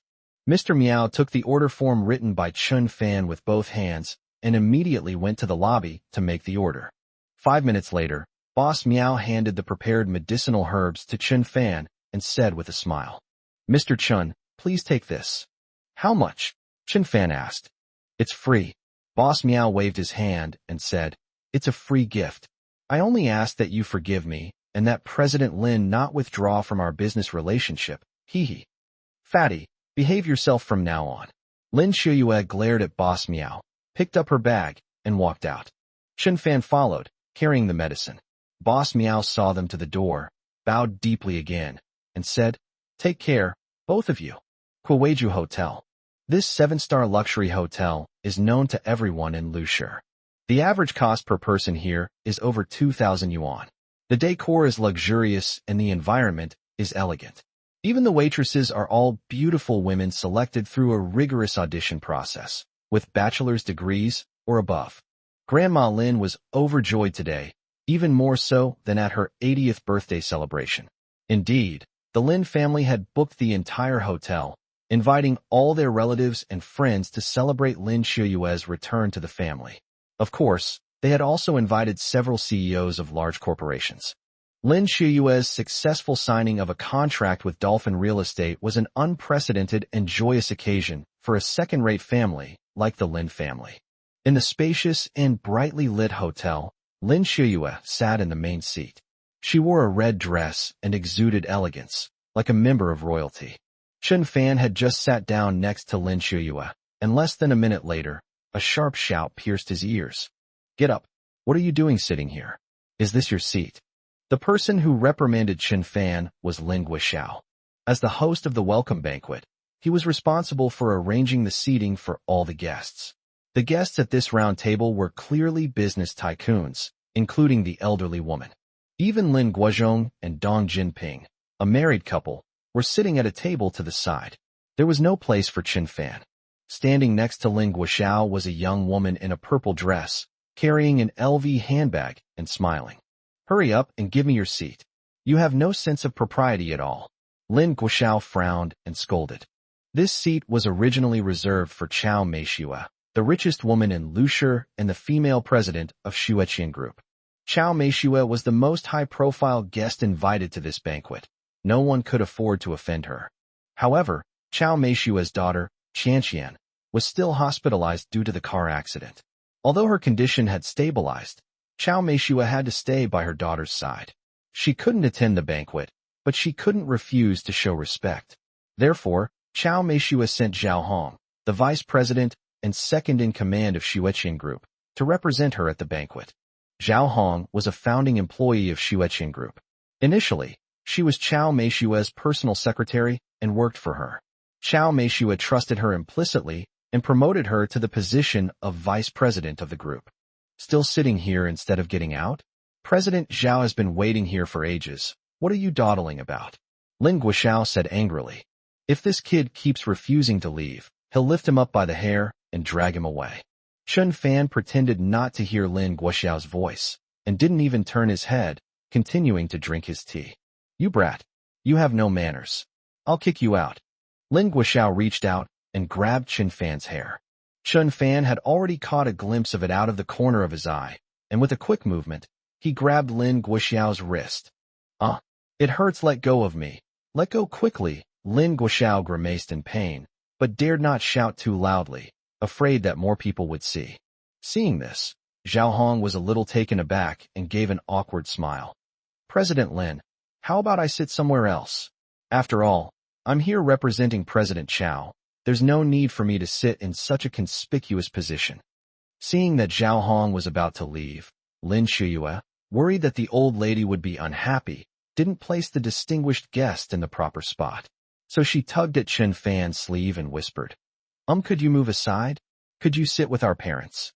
Mr. Meow took the order form written by Chun Fan with both hands and immediately went to the lobby to make the order. 5 minutes later, Boss Meow handed the prepared medicinal herbs to Chun Fan and said with a smile, "Mr. Chun, please take this." "How much?" Chun Fan asked. "It's free." Boss Meow waved his hand and said, "It's a free gift. I only ask that you forgive me and that President Lin not withdraw from our business relationship. Hee hee. Fatty, behave yourself from now on." Lin Xiuyue glared at Boss Meow, picked up her bag, and walked out. Chun Fan followed, carrying the medicine. Boss Meow saw them to the door, bowed deeply again, and said, "Take care, both of you." Kuweiju Hotel. This 7-star luxury hotel is known to everyone in Lushur. The average cost per person here is over 2,000 yuan. The decor is luxurious and the environment is elegant. Even the waitresses are all beautiful women selected through a rigorous audition process, with bachelor's degrees or above. Grandma Lin was overjoyed today, even more so than at her 80th birthday celebration. Indeed, the Lin family had booked the entire hotel, inviting all their relatives and friends to celebrate Lin Shiyue's return to the family. Of course, they had also invited several CEOs of large corporations. Lin Shiyue's successful signing of a contract with Dolphin Real Estate was an unprecedented and joyous occasion for a second-rate family like the Lin family. In the spacious and brightly lit hotel, Lin Shiyue sat in the main seat. She wore a red dress and exuded elegance, like a member of royalty. Chen Fan had just sat down next to Lin Shiyue, and less than a minute later, a sharp shout pierced his ears. "Get up! What are you doing sitting here? Is this your seat?" The person who reprimanded Chen Fan was Lin Guoxiao. As the host of the welcome banquet, he was responsible for arranging the seating for all the guests. The guests at this round table were clearly business tycoons, including the elderly woman. Even Lin Guozhong and Dong Jinping, a married couple, were sitting at a table to the side. There was no place for Chen Fan. Standing next to Lin Guoxiao was a young woman in a purple dress, carrying an LV handbag and smiling. "Hurry up and give me your seat. You have no sense of propriety at all." Lin Guoxiao frowned and scolded. This seat was originally reserved for Chao Meishue, the richest woman in Lushi and the female president of Xueqian Group. Chao Meishue was the most high-profile guest invited to this banquet. No one could afford to offend her. However, Chao Meishue's daughter, Qianqian, was still hospitalized due to the car accident. Although her condition had stabilized, Chao Meishue had to stay by her daughter's side. She couldn't attend the banquet, but she couldn't refuse to show respect. Therefore, Chao Meishue sent Zhao Hong, the vice president and second-in-command of Xueqian Group, to represent her at the banquet. Zhao Hong was a founding employee of Xueqian Group. Initially, she was Chao Meishue's personal secretary and worked for her. Chao Meishue trusted her implicitly and promoted her to the position of vice president of the group. "Still sitting here instead of getting out? President Zhao has been waiting here for ages. What are you dawdling about?" Lin Guoxiao said angrily. "If this kid keeps refusing to leave, he'll lift him up by the hair and drag him away." Chen Fan pretended not to hear Lin Guoxiao's voice and didn't even turn his head, continuing to drink his tea. "You brat, you have no manners. I'll kick you out." Lin Guoxiao reached out and grabbed Chen Fan's hair. Chen Fan had already caught a glimpse of it out of the corner of his eye, and with a quick movement, he grabbed Lin Guoxiao's wrist. It hurts, let go of me." "Let go quickly," Lin Guoxiao grimaced in pain, but dared not shout too loudly, afraid that more people would see. Seeing this, Zhao Hong was a little taken aback and gave an awkward smile. "President Lin, how about I sit somewhere else? After all, I'm here representing President Chao. There's no need for me to sit in such a conspicuous position." Seeing that Zhao Hong was about to leave, Lin Shiyue, worried that the old lady would be unhappy, didn't place the distinguished guest in the proper spot. So she tugged at Chen Fan's sleeve and whispered, Could you move aside? Could you sit with our parents?"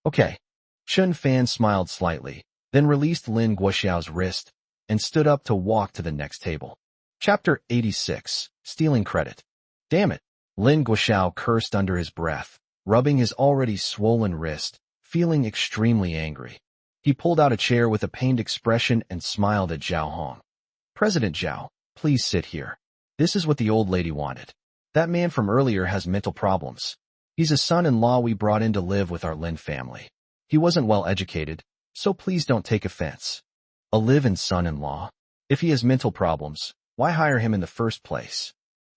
"Okay." Chen Fan smiled slightly, then released Lin Guoxiao's wrist and stood up to walk to the next table. Chapter 86, Stealing Credit. "Damn it." Lin Guoxiao cursed under his breath, rubbing his already swollen wrist, feeling extremely angry. He pulled out a chair with a pained expression and smiled at Zhao Hong. "President Zhao, please sit here. This is what the old lady wanted. That man from earlier has mental problems. He's a son-in-law we brought in to live with our Lin family. He wasn't well educated, so please don't take offense." "A live-in son-in-law? If he has mental problems, why hire him in the first place?"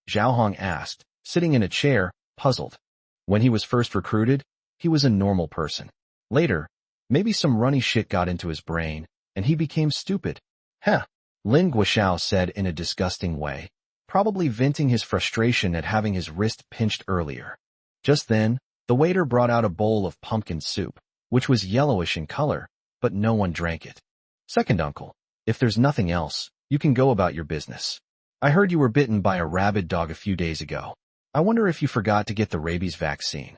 Zhao Hong asked, sitting in a chair, puzzled. When he was first recruited, he was a normal person. Later, maybe some runny shit got into his brain, and he became stupid. "Heh," Lin Guoxiao said in a disgusting way, probably venting his frustration at having his wrist pinched earlier. Just then, the waiter brought out a bowl of pumpkin soup, which was yellowish in color, but no one drank it. "Second uncle, if there's nothing else, you can go about your business. I heard you were bitten by a rabid dog a few days ago. I wonder if you forgot to get the rabies vaccine."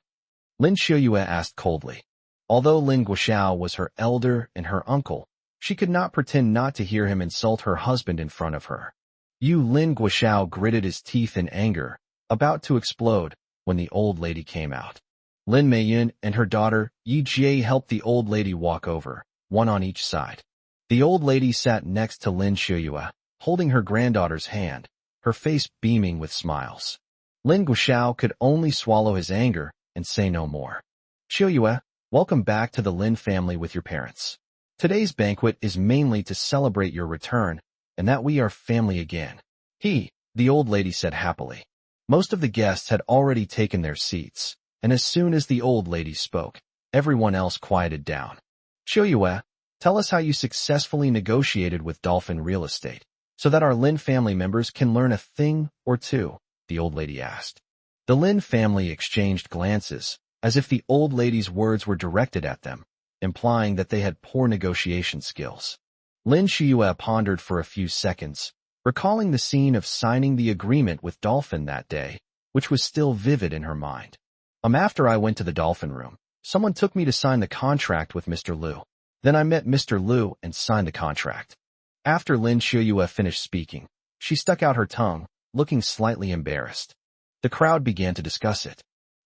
Lin Shiyue asked coldly. Although Lin Guoxiao was her elder and her uncle, she could not pretend not to hear him insult her husband in front of her. Lin Guoxiao gritted his teeth in anger, about to explode, when the old lady came out. Lin Meiyun and her daughter, Yi Jie, helped the old lady walk over, one on each side. The old lady sat next to Lin Shuyue, holding her granddaughter's hand, her face beaming with smiles. Lin Guoxiao could only swallow his anger and say no more. Shuyue, welcome back to the Lin family with your parents. Today's banquet is mainly to celebrate your return and that we are family again. The old lady said happily. Most of the guests had already taken their seats, and as soon as the old lady spoke, everyone else quieted down. Shuyue, tell us how you successfully negotiated with Dolphin Real Estate, so that our Lin family members can learn a thing or two, the old lady asked. The Lin family exchanged glances, as if the old lady's words were directed at them, implying that they had poor negotiation skills. Lin Shuyue pondered for a few seconds, recalling the scene of signing the agreement with Dolphin that day, which was still vivid in her mind. After I went to the Dolphin room, someone took me to sign the contract with Mr. Liu. Then I met Mr. Liu and signed the contract. After Lin Shuyue finished speaking, she stuck out her tongue, looking slightly embarrassed. The crowd began to discuss it.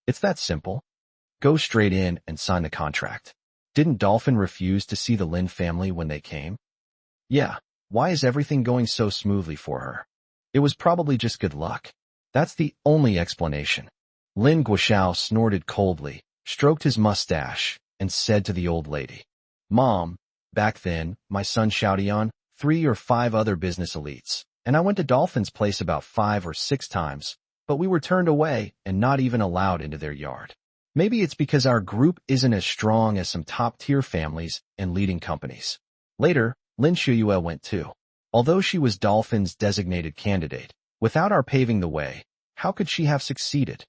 It's that simple. Go straight in and sign the contract. Didn't Dolphin refuse to see the Lin family when they came? Yeah, why is everything going so smoothly for her? It was probably just good luck. That's the only explanation. Lin Guoxiao snorted coldly, stroked his mustache, and said to the old lady, Mom, back then, my son Xiaodian, 3 or 5 other business elites, and I went to Dolphin's place about 5 or 6 times, but we were turned away and not even allowed into their yard. Maybe it's because our group isn't as strong as some top-tier families and leading companies. Later, Lin Shuyue went too. Although she was Dolphin's designated candidate, without our paving the way, how could she have succeeded?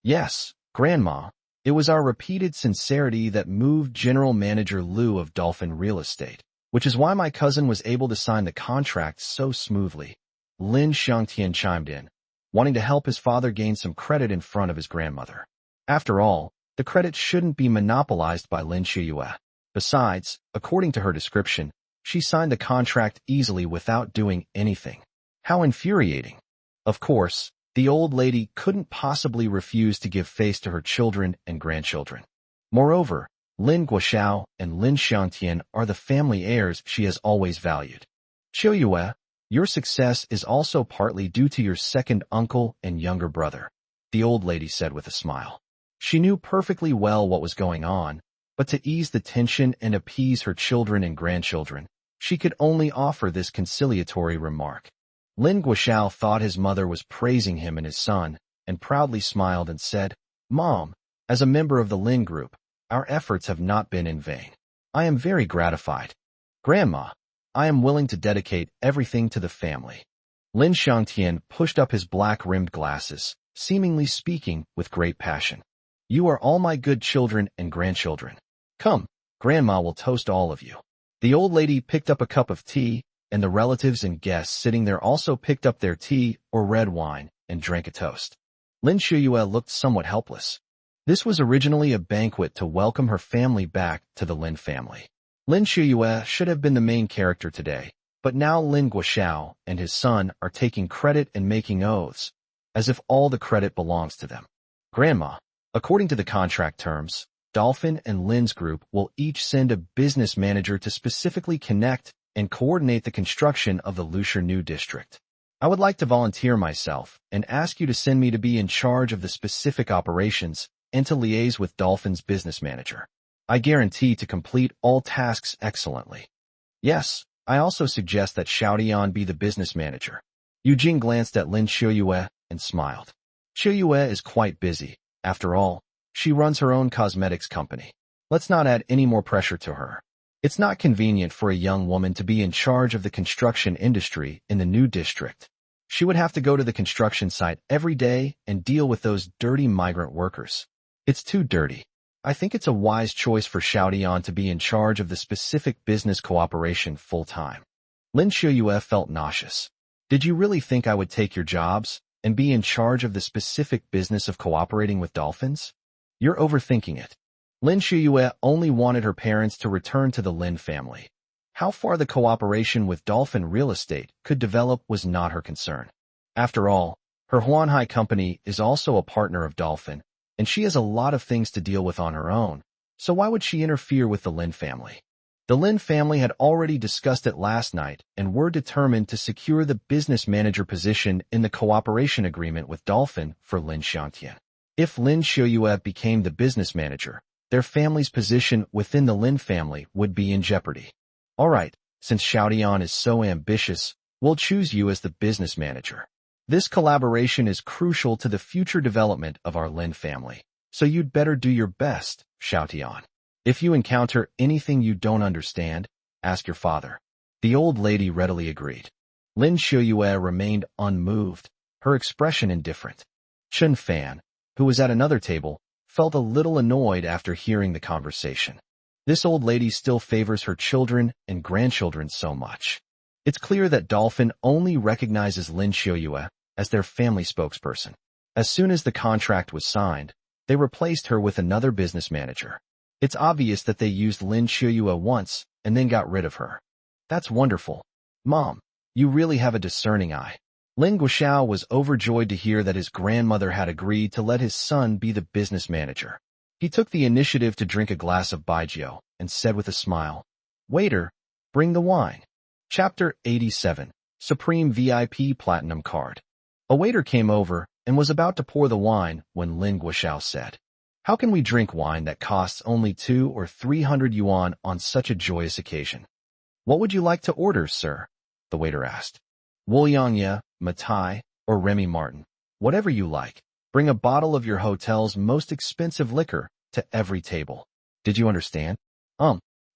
Yes, Grandma, it was our repeated sincerity that moved General Manager Liu of Dolphin Real Estate, which is why my cousin was able to sign the contract so smoothly. Lin Xiangtian chimed in, wanting to help his father gain some credit in front of his grandmother. After all, the credit shouldn't be monopolized by Lin Shuyue. Besides, according to her description, she signed the contract easily without doing anything. How infuriating. Of course, the old lady couldn't possibly refuse to give face to her children and grandchildren. Moreover, Lin Guoxiao and Lin Xiangtian are the family heirs she has always valued. Shuyue, your success is also partly due to your second uncle and younger brother, the old lady said with a smile. She knew perfectly well what was going on, but to ease the tension and appease her children and grandchildren, she could only offer this conciliatory remark. Lin Guoxiao thought his mother was praising him and his son, and proudly smiled and said, Mom, as a member of the Lin group, our efforts have not been in vain. I am very gratified. Grandma, I am willing to dedicate everything to the family. Lin Xiangtian pushed up his black-rimmed glasses, seemingly speaking with great passion. You are all my good children and grandchildren. Come, Grandma will toast all of you. The old lady picked up a cup of tea, and the relatives and guests sitting there also picked up their tea or red wine and drank a toast. Lin Shuyue looked somewhat helpless. This was originally a banquet to welcome her family back to the Lin family. Lin Shuyue should have been the main character today, but now Lin Guoxiao and his son are taking credit and making oaths, as if all the credit belongs to them. Grandma, according to the contract terms, Dolphin and Lin's group will each send a business manager to specifically connect and coordinate the construction of the Lusher New District. I would like to volunteer myself and ask you to send me to be in charge of the specific operations and to liaise with Dolphin's business manager. I guarantee to complete all tasks excellently. Yes, I also suggest that Xiaodian be the business manager. Eugene glanced at Lin Shuyue and smiled. Shuyue is quite busy. After all, she runs her own cosmetics company. Let's not add any more pressure to her. It's not convenient for a young woman to be in charge of the construction industry in the new district. She would have to go to the construction site every day and deal with those dirty migrant workers. It's too dirty. I think it's a wise choice for Xiaodian to be in charge of the specific business cooperation full-time. Lin Shuyue felt nauseous. Did you really think I would take your jobs and be in charge of the specific business of cooperating with dolphins? You're overthinking it. Lin Shuyue only wanted her parents to return to the Lin family. How far the cooperation with Dolphin Real Estate could develop was not her concern. After all, her Huanhai company is also a partner of Dolphin, and she has a lot of things to deal with on her own, so why would she interfere with the Lin family? The Lin family had already discussed it last night and were determined to secure the business manager position in the cooperation agreement with Dolphin for Lin Xiangtian. If Lin Xiuyue became the business manager, their family's position within the Lin family would be in jeopardy. All right, since Xiaotian is so ambitious, we'll choose you as the business manager. This collaboration is crucial to the future development of our Lin family, so you'd better do your best, Xiaotian. If you encounter anything you don't understand, ask your father. The old lady readily agreed. Lin Xiuyue remained unmoved, her expression indifferent. Chen Fan, who was at another table, felt a little annoyed after hearing the conversation. This old lady still favors her children and grandchildren so much. It's clear that Dolphin only recognizes Lin Xiuyue as their family spokesperson. As soon as the contract was signed, they replaced her with another business manager. It's obvious that they used Lin Xiuyue once and then got rid of her. That's wonderful. Mom, you really have a discerning eye. Lin Guoxiao was overjoyed to hear that his grandmother had agreed to let his son be the business manager. He took the initiative to drink a glass of baijiu and said with a smile, "Waiter, bring the wine." Chapter 87, Supreme VIP Platinum Card. A waiter came over and was about to pour the wine when Lin Guoxiao said, "How can we drink wine that costs only 200 or 300 yuan on such a joyous occasion?" "What would you like to order, sir?" the waiter asked. "Wuliangye, Matai, or Remy Martin, whatever you like. Bring a bottle of your hotel's most expensive liquor to every table." Did you understand?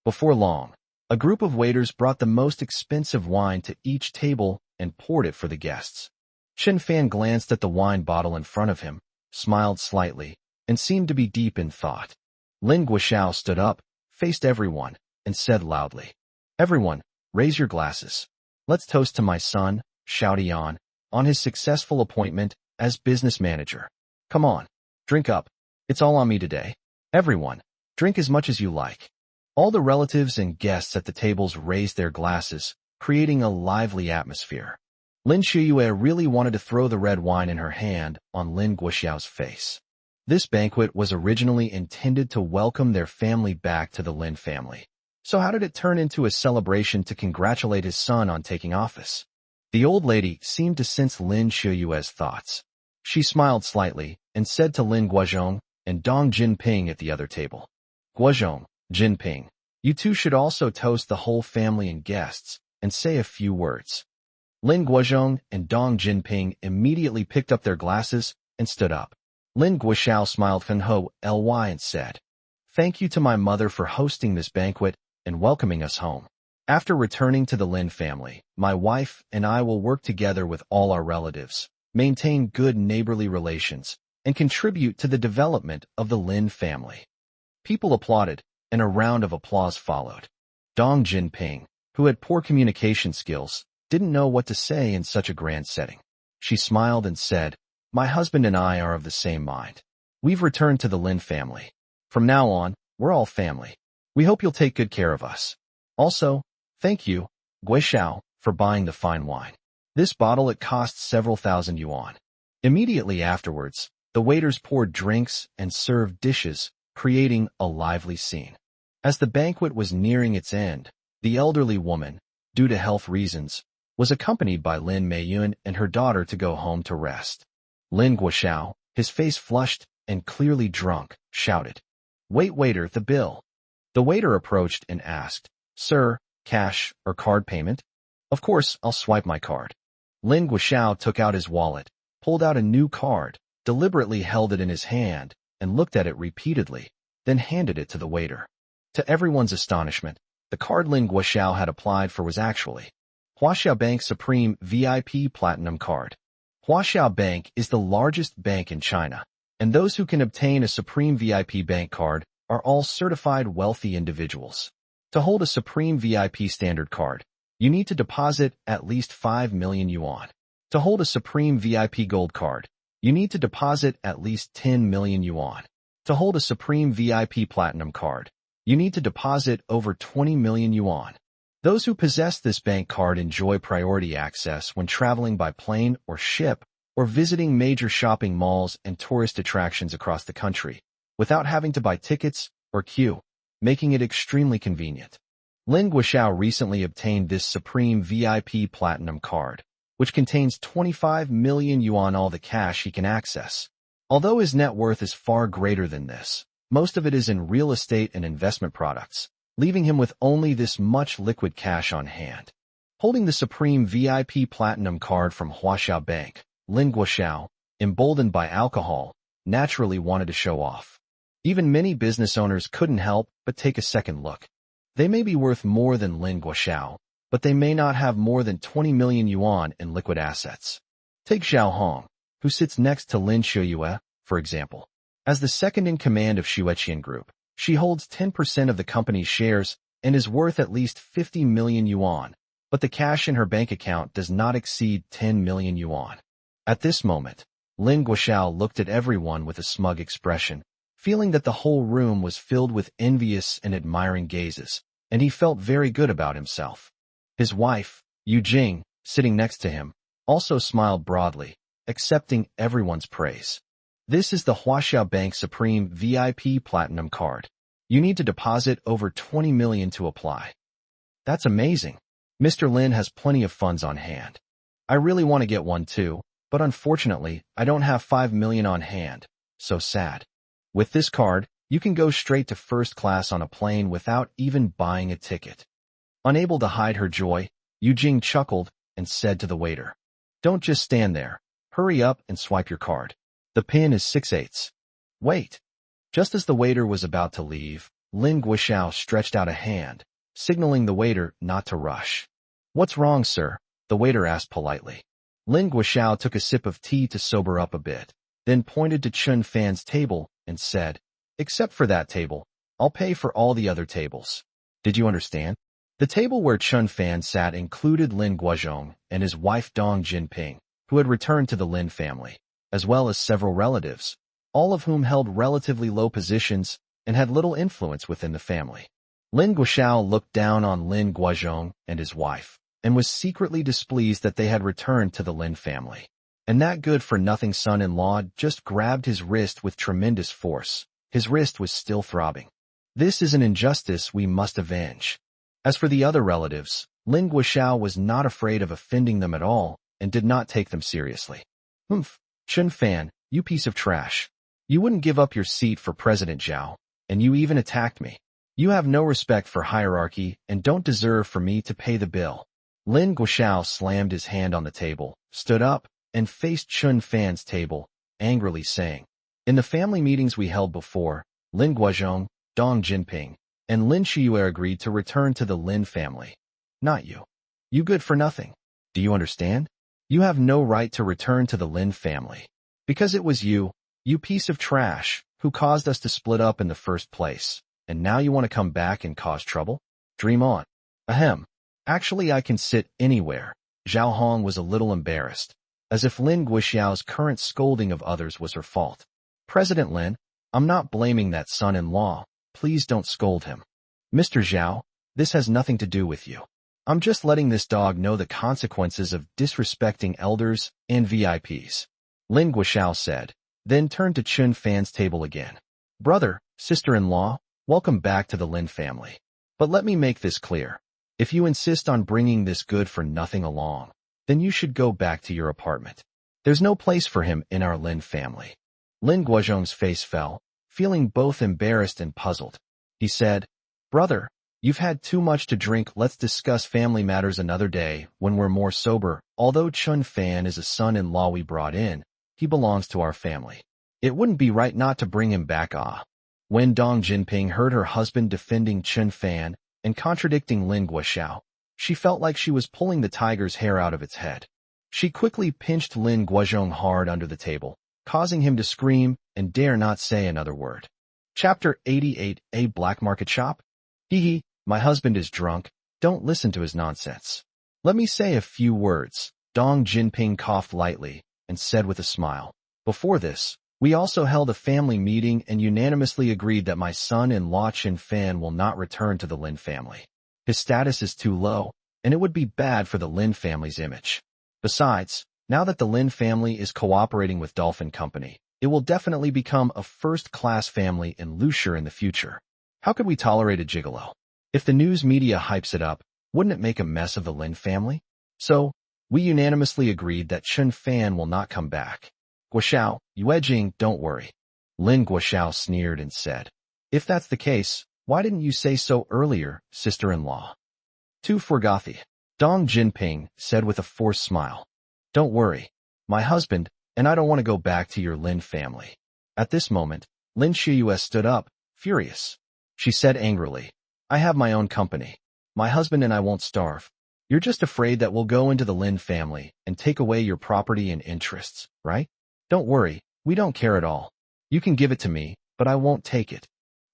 Before long, a group of waiters brought the most expensive wine to each table and poured it for the guests. Chen Fan glanced at the wine bottle in front of him, smiled slightly, and seemed to be deep in thought. Lin Guoxiao stood up, faced everyone, and said loudly, "Everyone, raise your glasses. Let's toast to my son, Xiaotian, on his successful appointment as business manager. Come on, drink up. It's all on me today. Everyone, drink as much as you like." All the relatives and guests at the tables raised their glasses, creating a lively atmosphere. Lin Xiuyue really wanted to throw the red wine in her hand on Lin Guoxiao's face. This banquet was originally intended to welcome their family back to the Lin family. So how did it turn into a celebration to congratulate his son on taking office? The old lady seemed to sense Lin Xiuyue's thoughts. She smiled slightly and said to Lin Guozhong and Dong Jinping at the other table, "Guozhong, Jinping, you two should also toast the whole family and guests and say a few words." Lin Guozhong and Dong Jinping immediately picked up their glasses and stood up. Lin Guoxiao smiled Fanho Ly and said, "Thank you to my mother for hosting this banquet and welcoming us home. After returning to the Lin family, my wife and I will work together with all our relatives, maintain good neighborly relations, and contribute to the development of the Lin family." People applauded, and a round of applause followed. Dong Jinping, who had poor communication skills, didn't know what to say in such a grand setting. She smiled and said, "My husband and I are of the same mind. We've returned to the Lin family. From now on, we're all family. We hope you'll take good care of us. Also, thank you, Guoxiao, for buying the fine wine. This bottle it costs several thousand yuan." Immediately afterwards, the waiters poured drinks and served dishes, creating a lively scene. As the banquet was nearing its end, the elderly woman, due to health reasons, was accompanied by Lin Meiyun and her daughter to go home to rest. Lin Guoxiao, his face flushed and clearly drunk, shouted, "Wait, waiter, the bill." The waiter approached and asked, "Sir, cash or card payment?" "Of course, I'll swipe my card." Lin Guoxiao took out his wallet, pulled out a new card, deliberately held it in his hand, and looked at it repeatedly, then handed it to the waiter. To everyone's astonishment, the card Lin Guoxiao had applied for was actually Huaxiao Bank Supreme VIP Platinum Card. Huaxiao Bank is the largest bank in China, and those who can obtain a Supreme VIP bank card are all certified wealthy individuals. To hold a Supreme VIP standard card, you need to deposit at least 5 million yuan. To hold a Supreme VIP gold card, you need to deposit at least 10 million yuan. To hold a Supreme VIP Platinum card, you need to deposit over 20 million yuan. Those who possess this bank card enjoy priority access when traveling by plane or ship or visiting major shopping malls and tourist attractions across the country, without having to buy tickets or queue, making it extremely convenient. Lin Guoxiao recently obtained this Supreme VIP Platinum card, which contains 25 million yuan, all the cash he can access. Although his net worth is far greater than this, most of it is in real estate and investment products, leaving him with only this much liquid cash on hand. Holding the Supreme VIP Platinum card from Huaxiao Bank, Lin Guoxiao, emboldened by alcohol, naturally wanted to show off. Even many business owners couldn't help but take a second look. They may be worth more than Lin Guoxiao, but they may not have more than 20 million yuan in liquid assets. Take Zhao Hong, who sits next to Lin Shuyue, for example. As the second in command of Xueqian Group, she holds 10% of the company's shares and is worth at least 50 million yuan, but the cash in her bank account does not exceed 10 million yuan. At this moment, Lin Guoxiao looked at everyone with a smug expression, feeling that the whole room was filled with envious and admiring gazes, and he felt very good about himself. His wife, Yu Jing, sitting next to him, also smiled broadly, accepting everyone's praise. This is the Huaxiao Bank Supreme VIP Platinum card. You need to deposit over 20 million to apply. That's amazing. Mr. Lin has plenty of funds on hand. I really want to get one too, but unfortunately, I don't have 5 million on hand. So sad. With this card, you can go straight to first class on a plane without even buying a ticket. Unable to hide her joy, Yu Jing chuckled and said to the waiter, "Don't just stand there. Hurry up and swipe your card. The pin is 6/8. Wait." Just as the waiter was about to leave, Lin Guoxiao stretched out a hand, signaling the waiter not to rush. "What's wrong, sir?" the waiter asked politely. Lin Guoxiao took a sip of tea to sober up a bit, then pointed to Chun Fan's table and said, "Except for that table, I'll pay for all the other tables." Did you understand? The table where Chun Fan sat included Lin Guozhong and his wife Dong Jinping, who had returned to the Lin family, as well as several relatives, all of whom held relatively low positions and had little influence within the family. Lin Guoxiao looked down on Lin Guozhong and his wife, and was secretly displeased that they had returned to the Lin family. And that good-for-nothing son-in-law just grabbed his wrist with tremendous force. His wrist was still throbbing. This is an injustice we must avenge. As for the other relatives, Lin Guoxiao was not afraid of offending them at all and did not take them seriously. "Humph, Chun Fan, you piece of trash. You wouldn't give up your seat for President Zhao, and you even attacked me. You have no respect for hierarchy and don't deserve for me to pay the bill." Lin Guoxiao slammed his hand on the table, stood up, and faced Chun Fan's table, angrily saying, "In the family meetings we held before, Lin Guozhong, Dong Jinping, and Lin Shuyue agreed to return to the Lin family. Not you. You good for nothing. Do you understand? You have no right to return to the Lin family. Because it was you, you piece of trash, who caused us to split up in the first place, and now you want to come back and cause trouble? Dream on." Ahem. "Actually, I can sit anywhere." Zhao Hong was a little embarrassed, as if Lin Guoxiao's current scolding of others was her fault. "President Lin, I'm not blaming that son-in-law. Please don't scold him. Mr. Zhao, this has nothing to do with you. I'm just letting this dog know the consequences of disrespecting elders and VIPs." Lin Guoxiao said, then turned to Chun Fan's table again. "Brother, sister-in-law, welcome back to the Lin family. But let me make this clear. If you insist on bringing this good-for-nothing along, then you should go back to your apartment. There's no place for him in our Lin family." Lin Guozhong's face fell, feeling both embarrassed and puzzled. He said, "Brother, you've had too much to drink. Let's discuss family matters another day when we're more sober. Although Chun Fan is a son-in-law we brought in, he belongs to our family. It wouldn't be right not to bring him back." When Dong Jinping heard her husband defending Chun Fan and contradicting Lin Guoxiao, she felt like she was pulling the tiger's hair out of its head. She quickly pinched Lin Guozhong hard under the table, causing him to scream and dare not say another word. Chapter 88. A Black Market Shop? Hee hee, my husband is drunk. Don't listen to his nonsense. Let me say a few words. Dong Jinping coughed lightly and said with a smile, "Before this, we also held a family meeting and unanimously agreed that my son-in-law Chun Fan will not return to the Lin family. His status is too low, and it would be bad for the Lin family's image. Besides, Now that the Lin family is cooperating with Dolphin Company, it will definitely become a first-class family in Lushire in the future. How could we tolerate a gigolo? If the news media hypes it up, wouldn't it make a mess of the Lin family? So, we unanimously agreed that Chun Fan will not come back. Guoxiao, Yue don't worry. Lin Guoxiao sneered and said, if that's the case, why didn't you say so earlier, sister-in-law? Tu Forgothi. Dong Jinping said with a forced smile. Don't worry. My husband, and I don't want to go back to your Lin family. At this moment, Lin Shiyue stood up, furious. She said angrily, I have my own company. My husband and I won't starve. You're just afraid that we'll go into the Lin family and take away your property and interests, right? Don't worry, we don't care at all. You can give it to me, but I won't take it.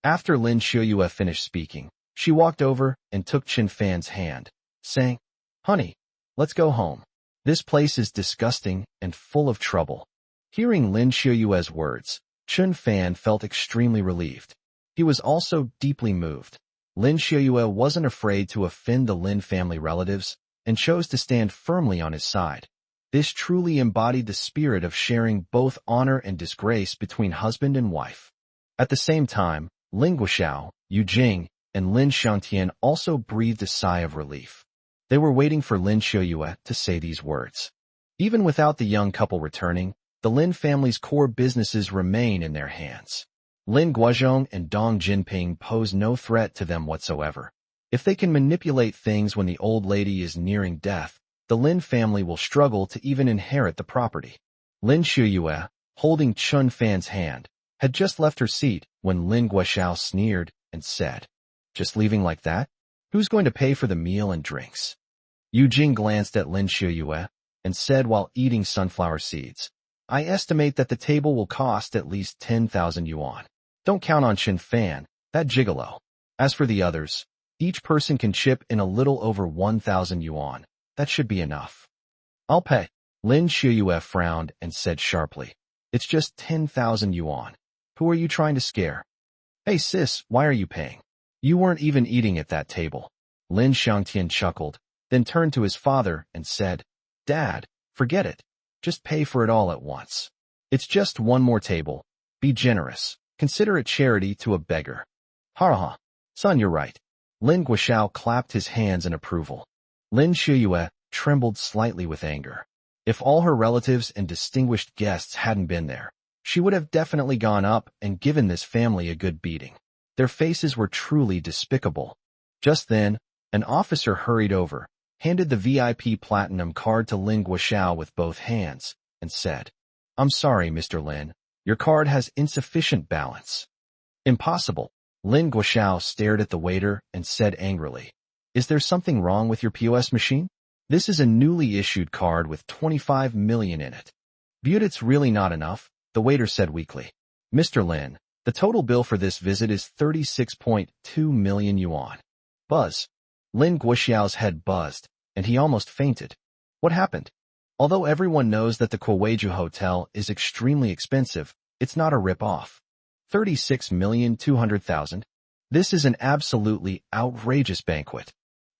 After Lin Shiyue finished speaking, she walked over and took Chun Fan's hand, saying, Honey, let's go home. This place is disgusting and full of trouble. Hearing Lin Shiyue's words, Chun Fan felt extremely relieved. He was also deeply moved. Lin Shiyue wasn't afraid to offend the Lin family relatives and chose to stand firmly on his side. This truly embodied the spirit of sharing both honor and disgrace between husband and wife. At the same time, Lin Guoxiao, Yu Jing, and Lin Xiangtian also breathed a sigh of relief. They were waiting for Lin Shiyue to say these words. Even without the young couple returning, the Lin family's core businesses remain in their hands. Lin Guozhong and Dong Jinping pose no threat to them whatsoever. If they can manipulate things when the old lady is nearing death, the Lin family will struggle to even inherit the property. Lin Shiyue, holding Chun Fan's hand, had just left her seat when Lin Guoxiao sneered and said, Just leaving like that? Who's going to pay for the meal and drinks? Yu Jing glanced at Lin Shiyue and said while eating sunflower seeds, I estimate that the table will cost at least 10,000 yuan. Don't count on Chun Fan, that gigolo. As for the others, each person can chip in a little over 1,000 yuan. That should be enough. I'll pay. Lin Shiyue frowned and said sharply, It's just 10,000 yuan. Who are you trying to scare? Hey sis, why are you paying? You weren't even eating at that table. Lin Xiangtian chuckled, then turned to his father and said, Dad, forget it. Just pay for it all at once. It's just one more table. Be generous. Consider it charity to a beggar. Ha ha. Son, you're right. Lin Guoxiao clapped his hands in approval. Lin Shiyue trembled slightly with anger. If all her relatives and distinguished guests hadn't been there, she would have definitely gone up and given this family a good beating. Their faces were truly despicable. Just then, an officer hurried over, handed the VIP Platinum card to Lin Guoxiao with both hands, and said, I'm sorry, Mr. Lin. Your card has insufficient balance. Impossible. Lin Guoxiao stared at the waiter and said angrily, Is there something wrong with your POS machine? This is a newly issued card with 25 million in it. But it's really not enough, the waiter said weakly. Mr. Lin, the total bill for this visit is 36.2 million yuan. Buzz. Lin Guoxiao's head buzzed, and he almost fainted. What happened? Although everyone knows that the Kuweiju Hotel is extremely expensive, it's not a rip-off. 36,200,000? This is an absolutely outrageous banquet.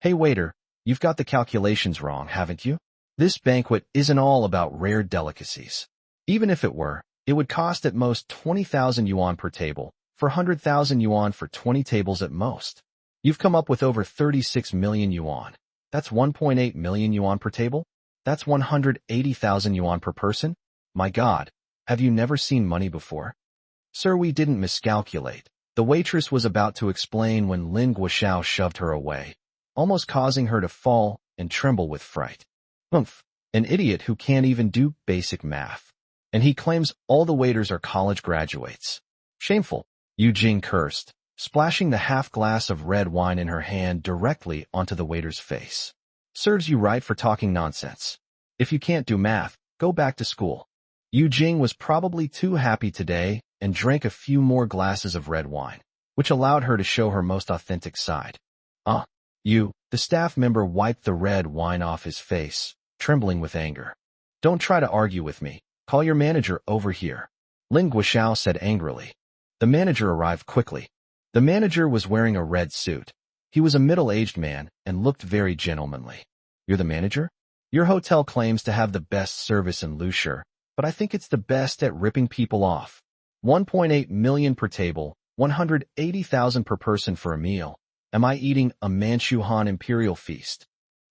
Hey waiter, you've got the calculations wrong, haven't you? This banquet isn't all about rare delicacies. Even if it were, it would cost at most 20,000 yuan per table, for 100,000 yuan for 20 tables at most. You've come up with over 36 million yuan. That's 1.8 million yuan per table? That's 180,000 yuan per person? My God, have you never seen money before? Sir, we didn't miscalculate. The waitress was about to explain when Lin Guoxiao shoved her away, almost causing her to fall and tremble with fright. Oomph, an idiot who can't even do basic math. And he claims all the waiters are college graduates. Shameful, Yu Jing cursed, splashing the half glass of red wine in her hand directly onto the waiter's face. Serves you right for talking nonsense. If you can't do math, go back to school. Yu Jing was probably too happy today and drank a few more glasses of red wine, which allowed her to show her most authentic side. The staff member wiped the red wine off his face, trembling with anger. Don't try to argue with me. Call your manager over here. Lin Guoxiao said angrily. The manager arrived quickly. The manager was wearing a red suit. He was a middle-aged man and looked very gentlemanly. You're the manager? Your hotel claims to have the best service in Lushur, but I think it's the best at ripping people off. 1.8 million per table, 180,000 per person for a meal. Am I eating a Manchu Han imperial feast?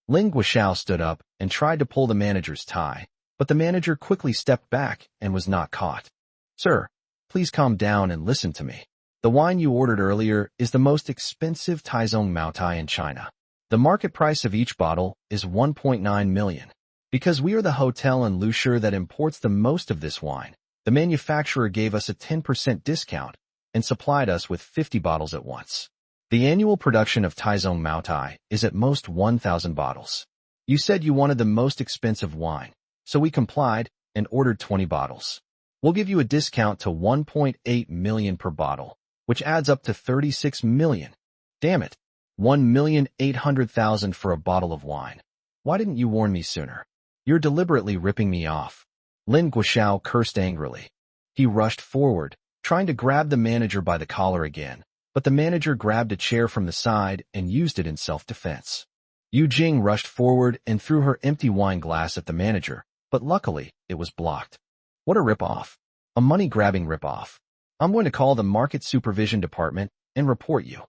Lin Guoxiao stood up and tried to pull the manager's tie, but the manager quickly stepped back and was not caught. Sir, please calm down and listen to me. The wine you ordered earlier is the most expensive Taizong Maotai in China. The market price of each bottle is 1.9 million. Because we are the hotel in Lushur that imports the most of this wine, the manufacturer gave us a 10% discount and supplied us with 50 bottles at once. The annual production of Taizong Maotai is at most 1,000 bottles. You said you wanted the most expensive wine, so we complied and ordered 20 bottles. We'll give you a discount to 1.8 million per bottle, which adds up to 36 million. Damn it, 1,800,000 for a bottle of wine. Why didn't you warn me sooner? You're deliberately ripping me off. Lin Guoxiao cursed angrily. He rushed forward, trying to grab the manager by the collar again, but the manager grabbed a chair from the side and used it in self-defense. Yu Jing rushed forward and threw her empty wine glass at the manager, but luckily, it was blocked. What a rip-off. A money-grabbing rip-off. I'm going to call the Market Supervision Department and report you.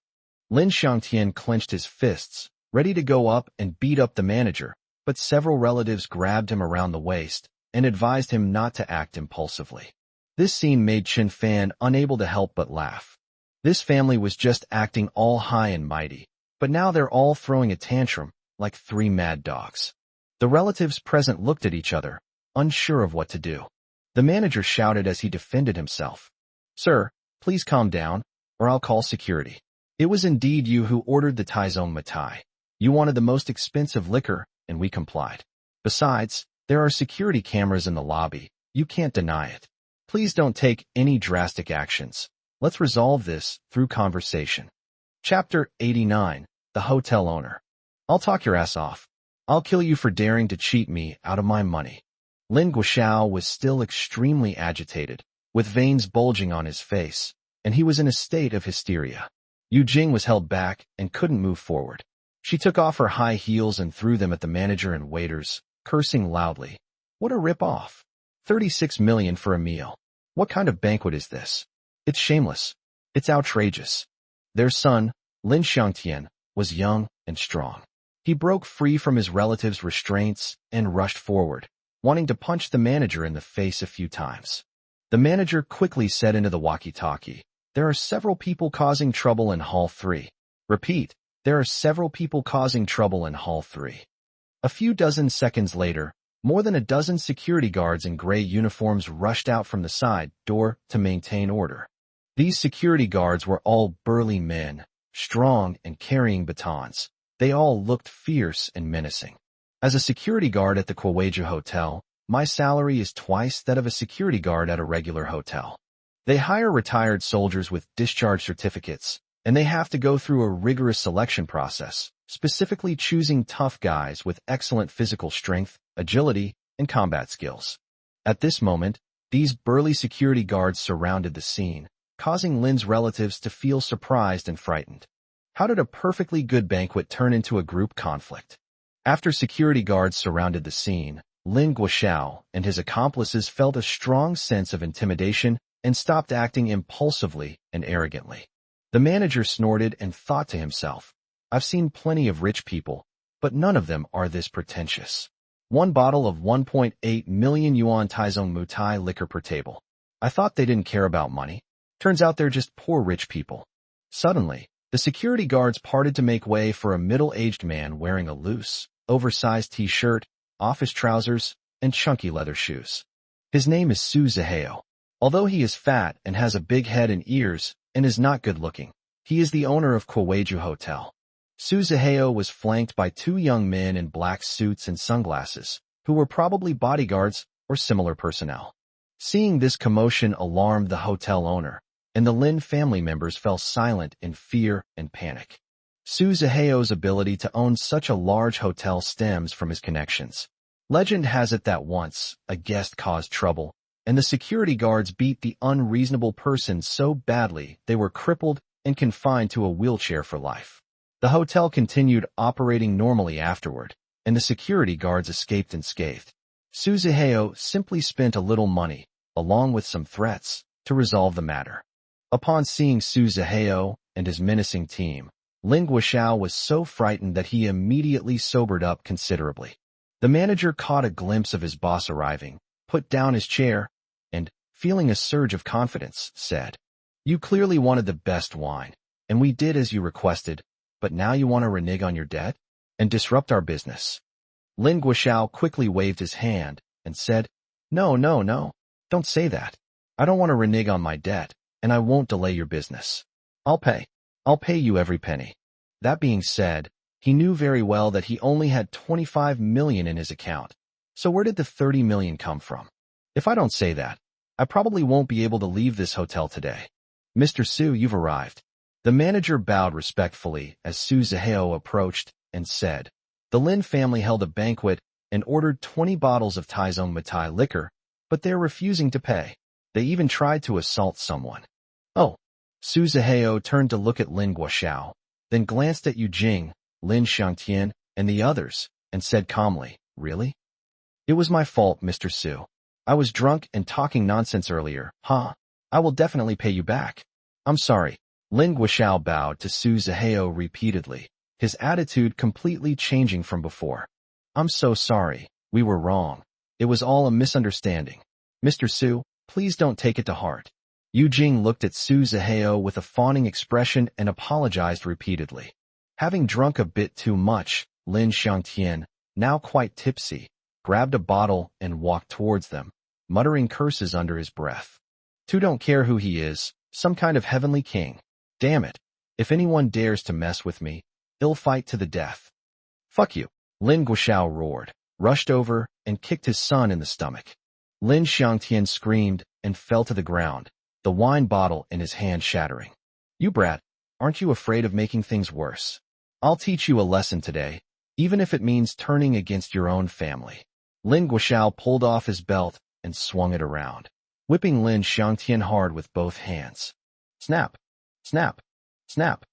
Lin Xiangtian clenched his fists, ready to go up and beat up the manager, but several relatives grabbed him around the waist and advised him not to act impulsively. This scene made Chen Fan unable to help but laugh. This family was just acting all high and mighty, but now they're all throwing a tantrum like three mad dogs. The relatives present looked at each other, unsure of what to do. The manager shouted as he defended himself. Sir, please calm down, or I'll call security. It was indeed you who ordered the Taizong Matai. You wanted the most expensive liquor, and we complied. Besides, there are security cameras in the lobby. You can't deny it. Please don't take any drastic actions. Let's resolve this through conversation. Chapter 89. The Hotel Owner. I'll talk your ass off. I'll kill you for daring to cheat me out of my money. Lin Guoxiao was still extremely agitated, with veins bulging on his face, and he was in a state of hysteria. Yu Jing was held back and couldn't move forward. She took off her high heels and threw them at the manager and waiters, cursing loudly. What a rip-off. 36 million for a meal. What kind of banquet is this? It's shameless. It's outrageous. Their son, Lin Xiangtian, was young and strong. He broke free from his relatives' restraints and rushed forward, wanting to punch the manager in the face a few times. The manager quickly said into the walkie-talkie, There are several people causing trouble in Hall 3. Repeat, there are several people causing trouble in Hall 3. A few dozen seconds later, more than a dozen security guards in gray uniforms rushed out from the side door to maintain order. These security guards were all burly men, strong and carrying batons. They all looked fierce and menacing. As a security guard at the Kuweiju Hotel, my salary is twice that of a security guard at a regular hotel. They hire retired soldiers with discharge certificates, and they have to go through a rigorous selection process, specifically choosing tough guys with excellent physical strength, agility, and combat skills. At this moment, these burly security guards surrounded the scene, causing Lin's relatives to feel surprised and frightened. How did a perfectly good banquet turn into a group conflict? After security guards surrounded the scene, Lin Guoxiao and his accomplices felt a strong sense of intimidation and stopped acting impulsively and arrogantly. The manager snorted and thought to himself, I've seen plenty of rich people, but none of them are this pretentious. One bottle of 1.8 million yuan Taizong Mutai liquor per table. I thought they didn't care about money. Turns out they're just poor rich people. Suddenly, the security guards parted to make way for a middle-aged man wearing a loose, oversized t-shirt, office trousers, and chunky leather shoes. His name is Su Zihao. Although he is fat and has a big head and ears and is not good-looking, he is the owner of Kuweiju Hotel. Su Zihao was flanked by two young men in black suits and sunglasses, who were probably bodyguards or similar personnel. Seeing this commotion alarmed the hotel owner, and the Lin family members fell silent in fear and panic. Su Zihao's ability to own such a large hotel stems from his connections. Legend has it that once, a guest caused trouble, and the security guards beat the unreasonable person so badly they were crippled and confined to a wheelchair for life. The hotel continued operating normally afterward, and the security guards escaped unscathed. Su Zihao simply spent a little money, along with some threats, to resolve the matter. Upon seeing Su Zihao and his menacing team, Lin Guoxiao was so frightened that he immediately sobered up considerably. The manager caught a glimpse of his boss arriving, put down his chair, and, feeling a surge of confidence, said, "You clearly wanted the best wine, and we did as you requested, but now you want to renege on your debt and disrupt our business." Lin Guoxiao quickly waved his hand and said, No, don't say that. I don't want to renege on my debt, and I won't delay your business. I'll pay you every penny." That being said, he knew very well that he only had 25 million in his account. So where did the 30 million come from? If I don't say that, I probably won't be able to leave this hotel today. "Mr. Su, you've arrived." The manager bowed respectfully as Su Zihao approached and said, "The Lin family held a banquet and ordered 20 bottles of Taizong Matai liquor, but they're refusing to pay. They even tried to assault someone." "Oh." Su Zihao turned to look at Lin Guoxiao, then glanced at Yu Jing, Lin Xiangtian, and the others, and said calmly, "Really? It was my fault, Mr. Su. I was drunk and talking nonsense earlier, huh? I will definitely pay you back." "I'm sorry." Lin Guoxiao bowed to Su Zihao repeatedly, his attitude completely changing from before. "I'm so sorry. We were wrong. It was all a misunderstanding. Mr. Su, please don't take it to heart." Yu Jing looked at Su Zihao with a fawning expression and apologized repeatedly. Having drunk a bit too much, Lin Xiangtian, now quite tipsy, grabbed a bottle and walked towards them, muttering curses under his breath. "Tu don't care who he is, some kind of heavenly king. Damn it. If anyone dares to mess with me, they'll fight to the death." "Fuck you," Lin Guoxiao roared, rushed over, and kicked his son in the stomach. Lin Xiangtian screamed and fell to the ground, the wine bottle in his hand shattering. "You brat, aren't you afraid of making things worse? I'll teach you a lesson today, even if it means turning against your own family." Lin Guoxiao pulled off his belt and swung it around, whipping Lin Xiangtian hard with both hands. Snap, snap, snap.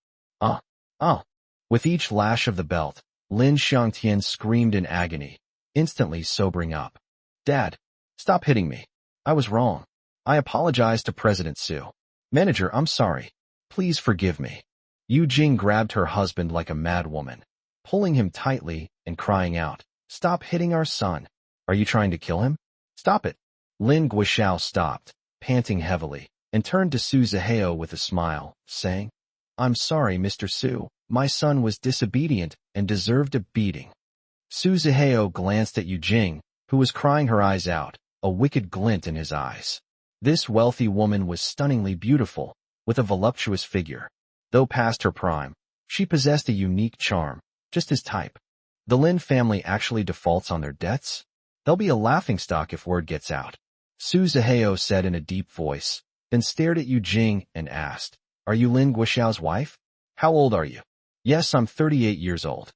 With each lash of the belt, Lin Xiangtian screamed in agony, instantly sobering up. "Dad, stop hitting me. I was wrong. I apologize to President Su. Manager, I'm sorry. Please forgive me." Yu Jing grabbed her husband like a mad woman, pulling him tightly and crying out, "Stop hitting our son. Are you trying to kill him? Stop it." Lin Guoxiao stopped, panting heavily, and turned to Su Zihao with a smile, saying, "I'm sorry, Mr. Su. My son was disobedient and deserved a beating." Su Zihao glanced at Yu Jing, who was crying her eyes out, a wicked glint in his eyes. This wealthy woman was stunningly beautiful, with a voluptuous figure. Though past her prime, she possessed a unique charm, just his type. The Lin family actually defaults on their debts? They'll be a laughingstock if word gets out. Su Zihao said in a deep voice, then stared at Yu Jing and asked, "Are you Lin Guoxiao's wife? How old are you?" "Yes, I'm 38 years old."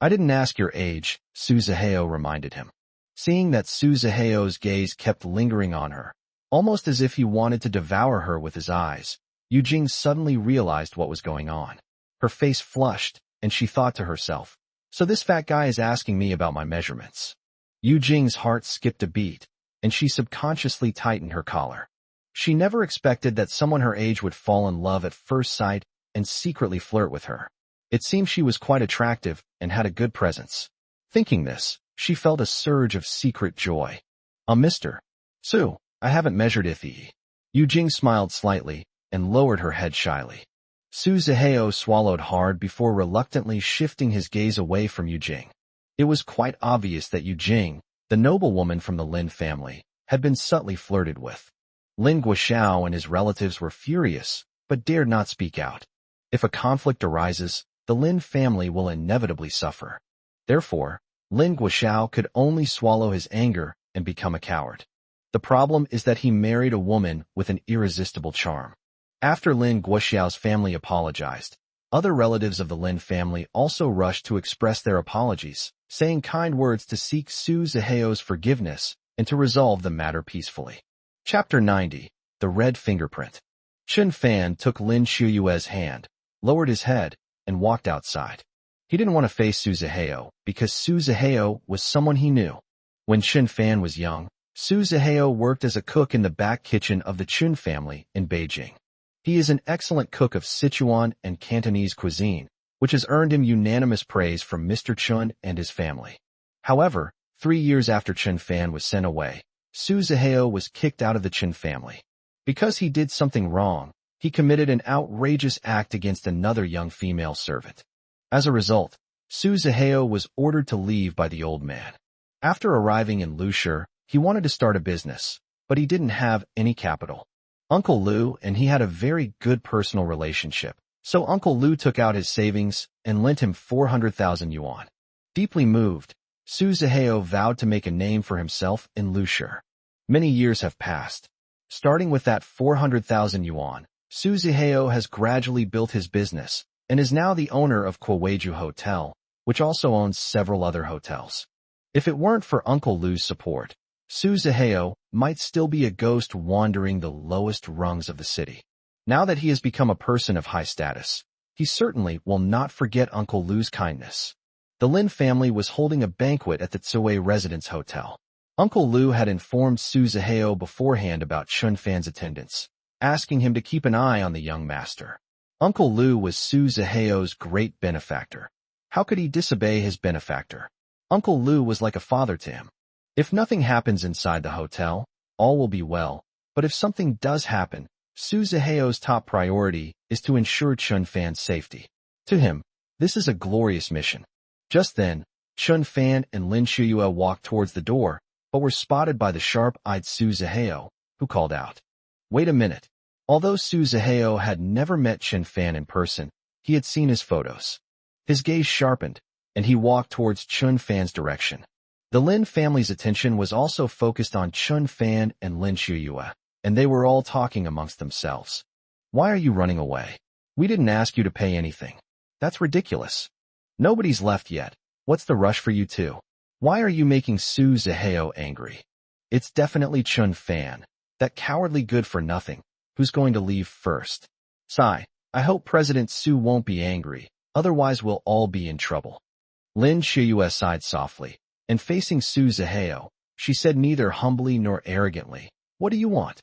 "I didn't ask your age," Su Zihao reminded him. Seeing that Su Zihao's gaze kept lingering on her, almost as if he wanted to devour her with his eyes, Yu Jing suddenly realized what was going on. Her face flushed, and she thought to herself, "So this fat guy is asking me about my measurements." Yu Jing's heart skipped a beat, and she subconsciously tightened her collar. She never expected that someone her age would fall in love at first sight and secretly flirt with her. It seemed she was quite attractive and had a good presence. Thinking this, she felt a surge of secret joy. Mr. Su, I haven't measured Ithi." Yu Jing smiled slightly and lowered her head shyly. Su Zihao swallowed hard before reluctantly shifting his gaze away from Yu Jing. It was quite obvious that Yu Jing, the noblewoman from the Lin family, had been subtly flirted with. Lin Guoxiao and his relatives were furious, but dared not speak out. If a conflict arises, the Lin family will inevitably suffer. Therefore, Lin Guoxiao could only swallow his anger and become a coward. The problem is that he married a woman with an irresistible charm. After Lin Guoxiao's family apologized, other relatives of the Lin family also rushed to express their apologies, saying kind words to seek Su Zihao's forgiveness and to resolve the matter peacefully. Chapter 90. The Red Fingerprint. Chen Fan took Lin Shuyue's hand, lowered his head, and walked outside. He didn't want to face Suzuheo because Suzuheo was someone he knew. When Chun Fan was young, Suzuheo worked as a cook in the back kitchen of the Chun family in Beijing. He is an excellent cook of Sichuan and Cantonese cuisine, which has earned him unanimous praise from Mr. Chun and his family. However, 3 years after Chun Fan was sent away, Suzuheo was kicked out of the Chun family. Because he did something wrong, he committed an outrageous act against another young female servant. As a result, Suzuheo was ordered to leave by the old man. After arriving in Lushur, he wanted to start a business, but he didn't have any capital. Uncle Lu and he had a very good personal relationship, so Uncle Lu took out his savings and lent him 400,000 yuan. Deeply moved, Suzuheo vowed to make a name for himself in Lushur. Many years have passed. Starting with that 400,000 yuan, Suzuheo has gradually built his business and is now the owner of Kwaweju Hotel, which also owns several other hotels. If it weren't for Uncle Lu's support, Suzuheo might still be a ghost wandering the lowest rungs of the city. Now that he has become a person of high status, he certainly will not forget Uncle Lu's kindness. The Lin family was holding a banquet at the Tsui Residence Hotel. Uncle Lu had informed Suzuheo beforehand about Chun Fan's attendance, asking him to keep an eye on the young master. Uncle Lu was Suzuheo's great benefactor. How could he disobey his benefactor? Uncle Lu was like a father to him. If nothing happens inside the hotel, all will be well, but if something does happen, Suzuheo's top priority is to ensure Chun Fan's safety. To him, this is a glorious mission. Just then, Chun Fan and Lin Shuyue walked towards the door, but were spotted by the sharp-eyed Suzuheo, who called out, "Wait a minute." Although Suzuheo had never met Chun Fan in person, he had seen his photos. His gaze sharpened, and he walked towards Chun Fan's direction. The Lin family's attention was also focused on Chun Fan and Lin Shuyue, and they were all talking amongst themselves. "Why are you running away? We didn't ask you to pay anything. That's ridiculous. Nobody's left yet. What's the rush for you two? Why are you making Suzuheo angry? It's definitely Chun Fan, that cowardly good-for-nothing, who's going to leave first. Sigh, I hope President Su won't be angry, otherwise we'll all be in trouble." Lin Shuyue sighed softly, and facing Suzuheo, she said neither humbly nor arrogantly, "What do you want?"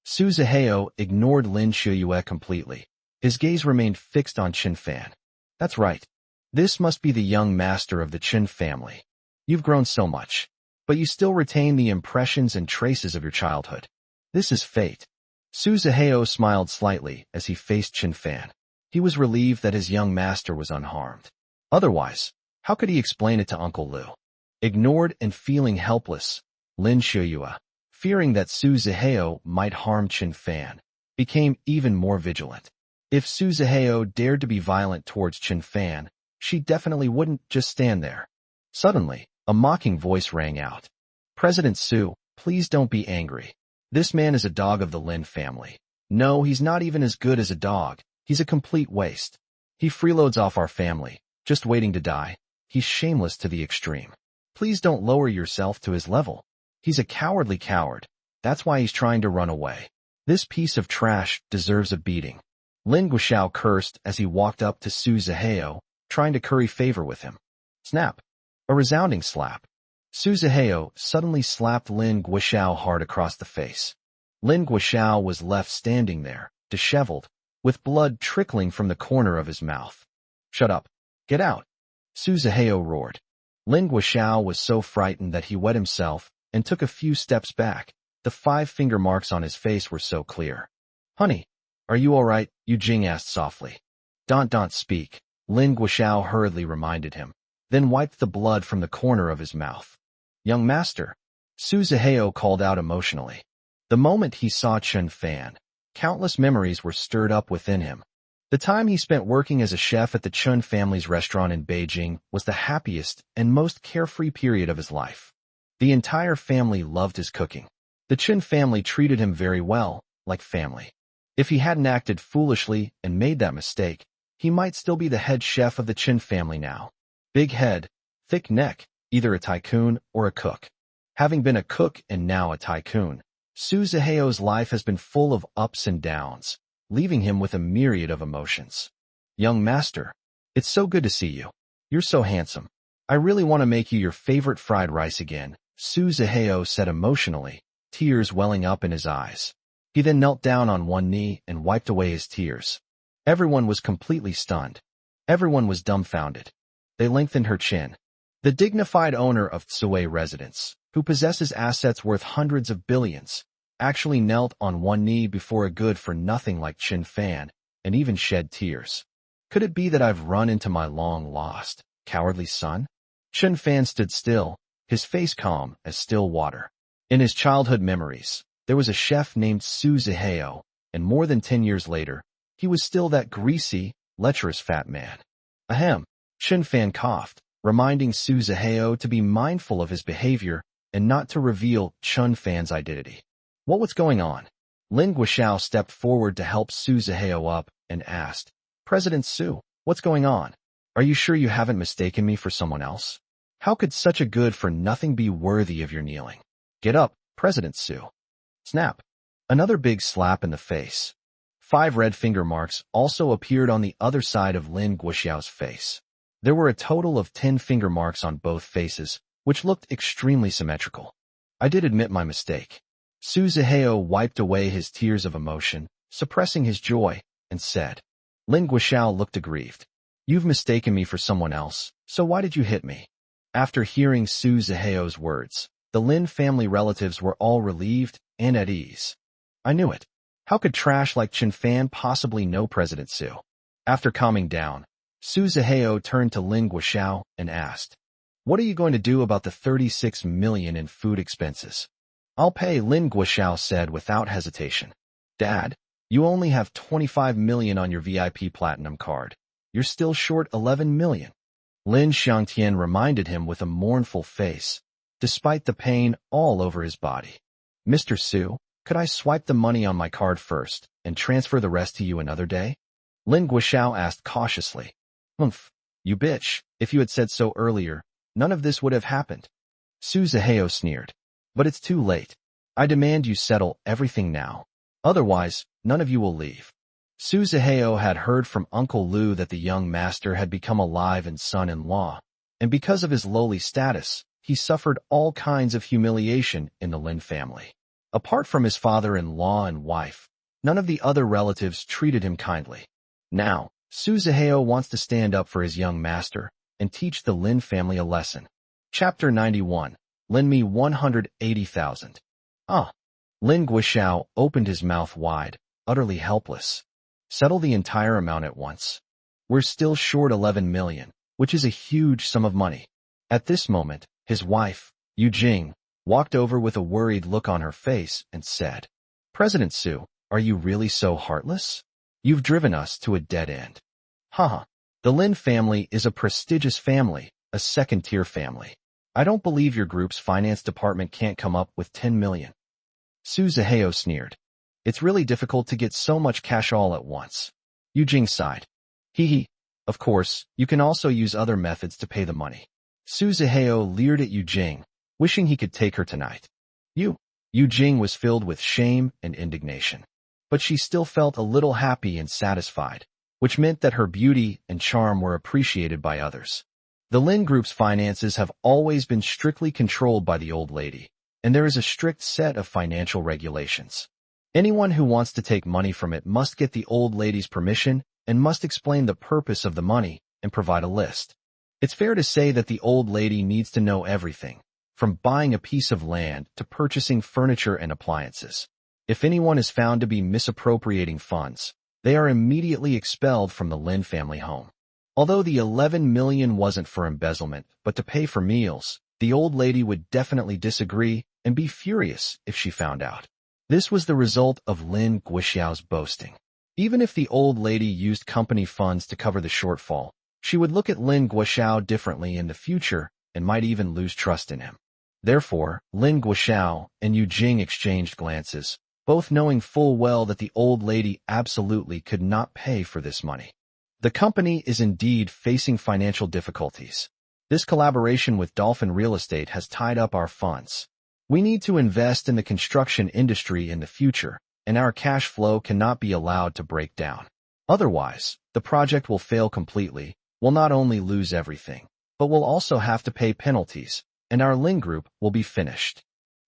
Suzuheo ignored Lin Shuyue completely. His gaze remained fixed on Chun Fan. "That's right. This must be the young master of the Chun family. You've grown so much, but you still retain the impressions and traces of your childhood. This is fate." Suzuheo smiled slightly as he faced Chun Fan. He was relieved that his young master was unharmed. Otherwise, how could he explain it to Uncle Lu? Ignored and feeling helpless, Lin Shuyue, fearing that Suzuheo might harm Chun Fan, became even more vigilant. If Suzuheo dared to be violent towards Chun Fan, she definitely wouldn't just stand there. Suddenly, a mocking voice rang out. "President Su, please don't be angry. This man is a dog of the Lin family. No, he's not even as good as a dog. He's a complete waste. He freeloads off our family, just waiting to die. He's shameless to the extreme. Please don't lower yourself to his level. He's a cowardly coward. That's why he's trying to run away. This piece of trash deserves a beating." Lin Guoxiao cursed as he walked up to Suzuheo, trying to curry favor with him. Snap! A resounding slap. Suzuheo suddenly slapped Lin Guoxiao hard across the face. Lin Guoxiao was left standing there, disheveled, with blood trickling from the corner of his mouth. "Shut up! Get out!" Suzuheo roared. Lin Guoxiao was so frightened that he wet himself and took a few steps back. The 5-finger marks on his face were so clear. "Honey, are you all right?" Yu Jing asked softly. Don't speak," Lin Guoxiao hurriedly reminded him, then wiped the blood from the corner of his mouth. "Young master," Suzuheo called out emotionally. The moment he saw Chun Fan, countless memories were stirred up within him. The time he spent working as a chef at the Chun family's restaurant in Beijing was the happiest and most carefree period of his life. The entire family loved his cooking. The Chun family treated him very well, like family. If he hadn't acted foolishly and made that mistake, he might still be the head chef of the Chun family now. Big head, thick neck, either a tycoon or a cook. Having been a cook and now a tycoon, Suzuheo's life has been full of ups and downs, leaving him with a myriad of emotions. "Young master, it's so good to see you." You're so handsome. I really want to make you your favorite fried rice again, Su Zihao said emotionally, tears welling up in his eyes. He then knelt down on one knee and wiped away his tears. Everyone was completely stunned. Everyone was dumbfounded. They lengthened her chin. The dignified owner of Tsue residence, who possesses assets worth hundreds of billions, actually knelt on one knee before a good-for-nothing like Chin Fan, and even shed tears. Could it be that I've run into my long-lost, cowardly son? Chin Fan stood still, his face calm as still water. In his childhood memories, there was a chef named Su Zihao, and more than 10 years later, he was still that greasy, lecherous fat man. Ahem, Chin Fan coughed, reminding Su Zihao to be mindful of his behavior and not to reveal Chun Fan's identity. What's going on? Lin Guoxiao stepped forward to help Su Zihao up and asked, President Su, what's going on? Are you sure you haven't mistaken me for someone else? How could such a good-for-nothing be worthy of your kneeling? Get up, President Su. Snap. Another big slap in the face. 5 red finger marks also appeared on the other side of Lin Guoxiao's face. There were a total of 10 finger marks on both faces, which looked extremely symmetrical. I did admit my mistake. Su Zihao wiped away his tears of emotion, suppressing his joy, and said. Lin Guoxiao looked aggrieved. You've mistaken me for someone else, so why did you hit me? After hearing Su Zihao's words, the Lin family relatives were all relieved and at ease. I knew it. How could trash like Chin Fan possibly know President Su? After calming down, Su Zihao turned to Lin Guoxiao and asked, What are you going to do about the 36 million in food expenses? I'll pay, Lin Guoxiao said without hesitation. Dad, you only have 25 million on your VIP Platinum card. You're still short 11 million. Lin Xiangtian reminded him with a mournful face, despite the pain all over his body. Mr. Su, could I swipe the money on my card first and transfer the rest to you another day? Lin Guoxiao asked cautiously. Humph, you bitch, if you had said so earlier, none of this would have happened. Su Zihao sneered. But it's too late. I demand you settle everything now. Otherwise, none of you will leave. Su Zihao had heard from Uncle Lu that the young master had become alive and son-in-law, and because of his lowly status, he suffered all kinds of humiliation in the Lin family. Apart from his father-in-law and wife, none of the other relatives treated him kindly. Now, Su Zihao wants to stand up for his young master and teach the Lin family a lesson. Chapter 91. Lend me 180,000. Lin Guoxiao opened his mouth wide, utterly helpless. Settle the entire amount at once. We're still short 11 million, which is a huge sum of money. At this moment, his wife, Yu Jing, walked over with a worried look on her face and said, President Su, are you really so heartless? You've driven us to a dead end. The Lin family is a prestigious family, a second-tier family. I don't believe your group's finance department can't come up with 10 million. Su Zihao sneered. It's really difficult to get so much cash all at once. Yu Jing sighed. Of course, you can also use other methods to pay the money. Su Zihao leered at Yu Jing, wishing he could take her tonight. Yu Jing was filled with shame and indignation. But she still felt a little happy and satisfied, which meant that her beauty and charm were appreciated by others. The Lin Group's finances have always been strictly controlled by the old lady, and there is a strict set of financial regulations. Anyone who wants to take money from it must get the old lady's permission and must explain the purpose of the money and provide a list. It's fair to say that the old lady needs to know everything, from buying a piece of land to purchasing furniture and appliances. If anyone is found to be misappropriating funds, they are immediately expelled from the Lin family home. Although the 11 million wasn't for embezzlement, but to pay for meals, the old lady would definitely disagree and be furious if she found out. This was the result of Lin Guoxiao's boasting. Even if the old lady used company funds to cover the shortfall, she would look at Lin Guoxiao differently in the future and might even lose trust in him. Therefore, Lin Guoxiao and Yu Jing exchanged glances, both knowing full well that the old lady absolutely could not pay for this money. The company is indeed facing financial difficulties. This collaboration with Dolphin Real Estate has tied up our funds. We need to invest in the construction industry in the future, and our cash flow cannot be allowed to break down. Otherwise, the project will fail completely, We'll not only lose everything, but we'll also have to pay penalties, and our Lin group will be finished.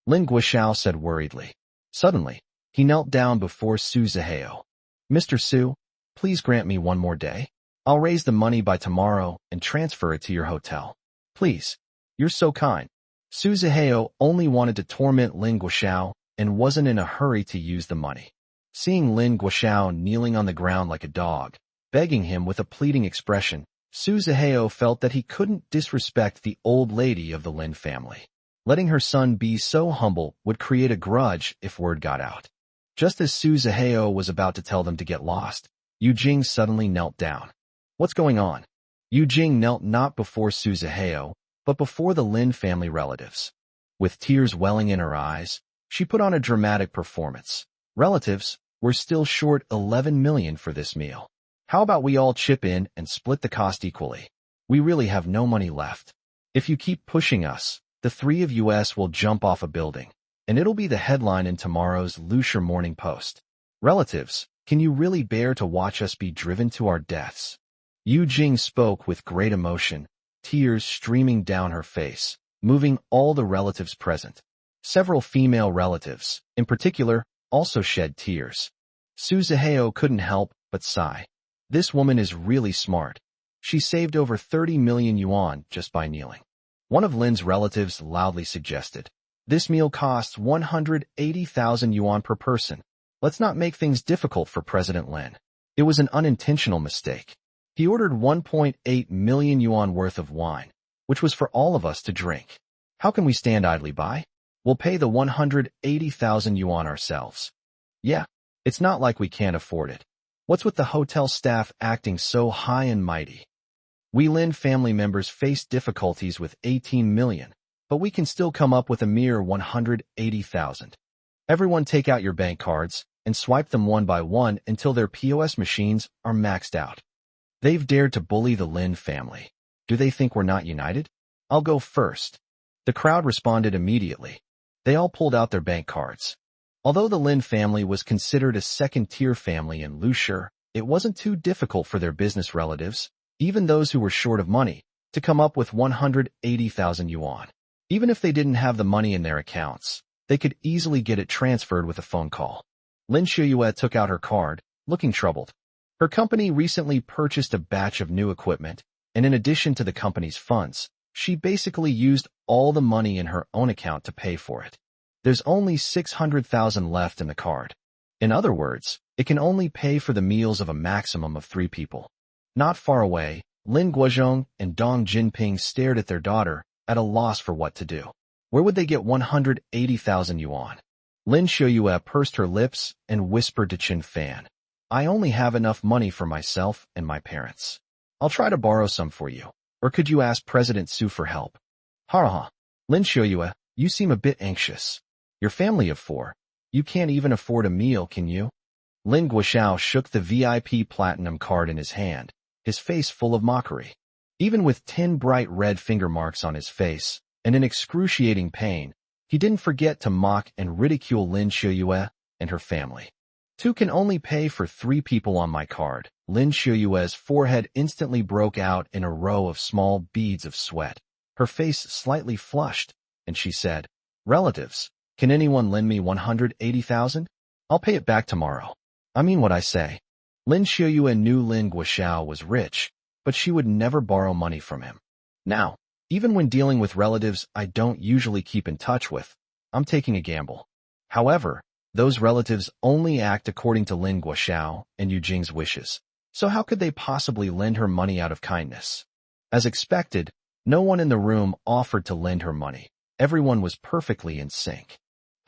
Lin Guoxiao said worriedly. Suddenly, he knelt down before Su Zihao. Mr. Su, please grant me one more day. I'll raise the money by tomorrow and transfer it to your hotel. Please. You're so kind. Su Zihao only wanted to torment Lin Guoxiao and wasn't in a hurry to use the money. Seeing Lin Guoxiao kneeling on the ground like a dog, begging him with a pleading expression, Su Zihao felt that he couldn't disrespect the old lady of the Lin family. Letting her son be so humble would create a grudge if word got out. Just as Su Zihao was about to tell them to get lost, Yu Jing suddenly knelt down. What's going on? Yu Jing knelt not before Su Zihao, but before the Lin family relatives. With tears welling in her eyes, she put on a dramatic performance. Relatives, we're still short 11 million for this meal. How about we all chip in and split the cost equally? We really have no money left. If you keep pushing us, the three of us will jump off a building, and it'll be the headline in tomorrow's Lucier Morning Post. Relatives, can you really bear to watch us be driven to our deaths? Yu Jing spoke with great emotion, tears streaming down her face, moving all the relatives present. Several female relatives, in particular, also shed tears. Su Zihao couldn't help but sigh. This woman is really smart. She saved over 30 million yuan just by kneeling. One of Lin's relatives loudly suggested, this meal costs 180,000 yuan per person. Let's not make things difficult for President Lin. It was an unintentional mistake. He ordered 1.8 million yuan worth of wine, which was for all of us to drink. How can we stand idly by? We'll pay the 180,000 yuan ourselves. Yeah, it's not like we can't afford it. What's with the hotel staff acting so high and mighty? We Lin family members face difficulties with 18 million, but we can still come up with a mere 180,000. Everyone take out your bank cards and swipe them one by one until their POS machines are maxed out. They've dared to bully the Lin family. Do they think we're not united? I'll go first. The crowd responded immediately. They all pulled out their bank cards. Although the Lin family was considered a second-tier family in Lucier, it wasn't too difficult for their business relatives, even those who were short of money, to come up with 180,000 yuan. Even if they didn't have the money in their accounts, they could easily get it transferred with a phone call. Lin Shuyue took out her card, looking troubled. Her company recently purchased a batch of new equipment, and in addition to the company's funds, she basically used all the money in her own account to pay for it. There's only 600,000 left in the card. In other words, it can only pay for the meals of a maximum of 3 people. Not far away, Lin Guozhong and Dong Jinping stared at their daughter, at a loss for what to do. Where would they get 180,000 yuan? Lin Shuyue pursed her lips and whispered to Qin Fan, I only have enough money for myself and my parents. I'll try to borrow some for you. Or could you ask President Su for help? Ha. Lin Shuyue, you seem a bit anxious. Your family of 4. You can't even afford a meal, can you? Lin Guoxiao shook the VIP Platinum card in his hand, his face full of mockery. Even with 10 bright red finger marks on his face, and in excruciating pain, he didn't forget to mock and ridicule Lin Shuyue and her family. 2 can only pay for 3 people on my card. Lin Shuyue's forehead instantly broke out in a row of small beads of sweat. Her face slightly flushed, and she said, Relatives, can anyone lend me 180,000? I'll pay it back tomorrow. I mean what I say. Lin Shuyue knew Lin Guoxiao was rich, but she would never borrow money from him. Now, even when dealing with relatives I don't usually keep in touch with, I'm taking a gamble. However, those relatives only act according to Lin Guoxiao and Yu Jing's wishes, so how could they possibly lend her money out of kindness? As expected, no one in the room offered to lend her money. Everyone was perfectly in sync.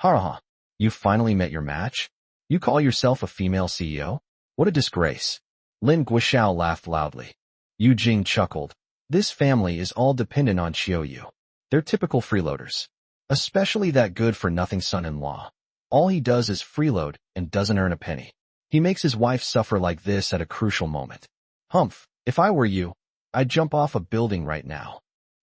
Ha, you finally met your match? You call yourself a female CEO? What a disgrace. Lin Guoxiao laughed loudly. Yu Jing chuckled. This family is all dependent on Qiuyu. They're typical freeloaders. Especially that good-for-nothing son-in-law. All he does is freeload and doesn't earn a penny. He makes his wife suffer like this at a crucial moment. Humph, if I were you, I'd jump off a building right now.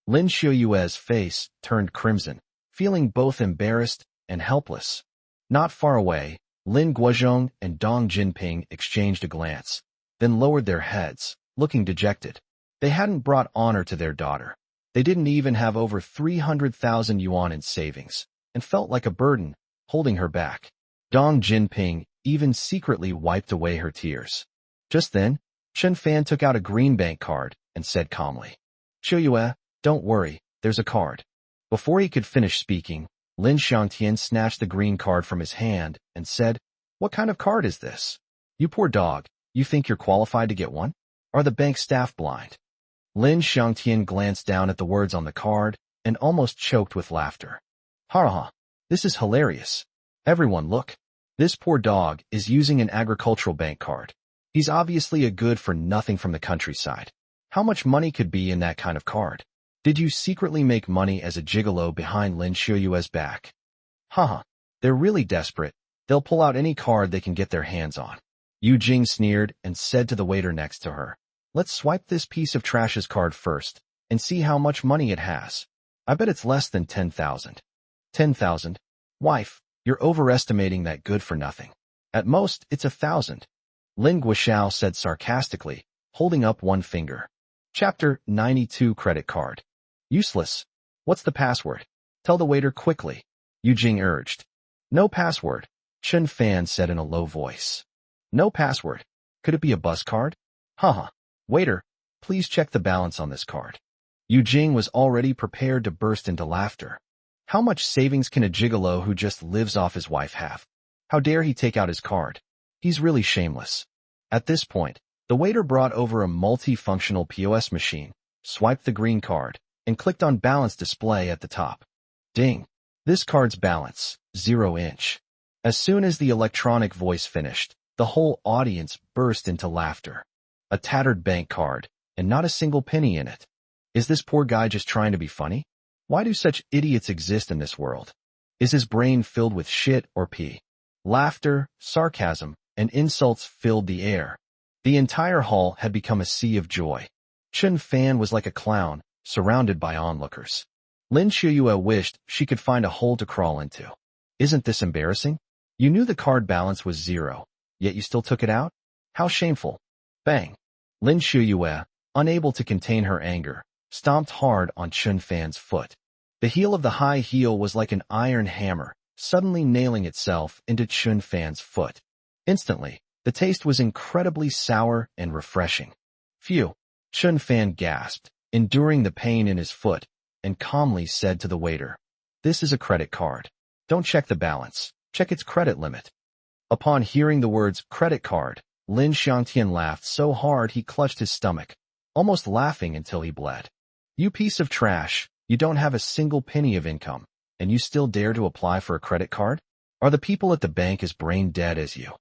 Lin Shuyue's face turned crimson, feeling both embarrassed and helpless. Not far away, Lin Guozhong and Dong Jinping exchanged a glance, then lowered their heads, looking dejected. They hadn't brought honor to their daughter. They didn't even have over 300,000 yuan in savings, and felt like a burden, holding her back. Dong Jinping even secretly wiped away her tears. Just then, Chen Fan took out a green bank card and said calmly, "Qiuyue, don't worry, there's a card." Before he could finish speaking, Lin Xiangtian snatched the green card from his hand and said, "What kind of card is this? You poor dog, you think you're qualified to get one? Are the bank staff blind?" Lin Xiangtian glanced down at the words on the card and almost choked with laughter. "Ha ha, this is hilarious. Everyone look. This poor dog is using an agricultural bank card. He's obviously a good-for-nothing from the countryside. How much money could be in that kind of card? Did you secretly make money as a gigolo behind Lin Qiuyue's back? Haha, they're really desperate. They'll pull out any card they can get their hands on." Yu Jing sneered and said to the waiter next to her, "Let's swipe this piece of trash's card first and see how much money it has. I bet it's less than 10,000. 10,000? Wife, you're overestimating that good-for-nothing. At most, it's 1,000. Lin Guoxiao said sarcastically, holding up one finger. Chapter 92 Credit Card. Useless. What's the password? Tell the waiter quickly, Yu Jing urged. No password, Chen Fan said in a low voice. No password. Could it be a bus card? Haha. Waiter, please check the balance on this card. Yu Jing was already prepared to burst into laughter. How much savings can a gigolo who just lives off his wife have? How dare he take out his card? He's really shameless. At this point, the waiter brought over a multifunctional POS machine, swiped the green card, and clicked on balance display at the top. Ding! This card's balance, 0 inch. As soon as the electronic voice finished, the whole audience burst into laughter. A tattered bank card, and not a single penny in it. Is this poor guy just trying to be funny? Why do such idiots exist in this world? Is his brain filled with shit or pee? Laughter, sarcasm, and insults filled the air. The entire hall had become a sea of joy. Chen Fan was like a clown, surrounded by onlookers. Lin Qiuyue wished she could find a hole to crawl into. Isn't this embarrassing? You knew the card balance was 0, yet you still took it out? How shameful. Bang! Lin Qiuyue, unable to contain her anger, stomped hard on Chen Fan's foot. The heel of the high heel was like an iron hammer, suddenly nailing itself into Chen Fan's foot. Instantly, the taste was incredibly sour and refreshing. Phew! Chen Fan gasped, enduring the pain in his foot, and calmly said to the waiter, "This is a credit card. Don't check the balance, check its credit limit." Upon hearing the words credit card, Lin Xiangtian laughed so hard he clutched his stomach, almost laughing until he bled. You piece of trash, you don't have a single penny of income, and you still dare to apply for a credit card? Are the people at the bank as brain dead as you?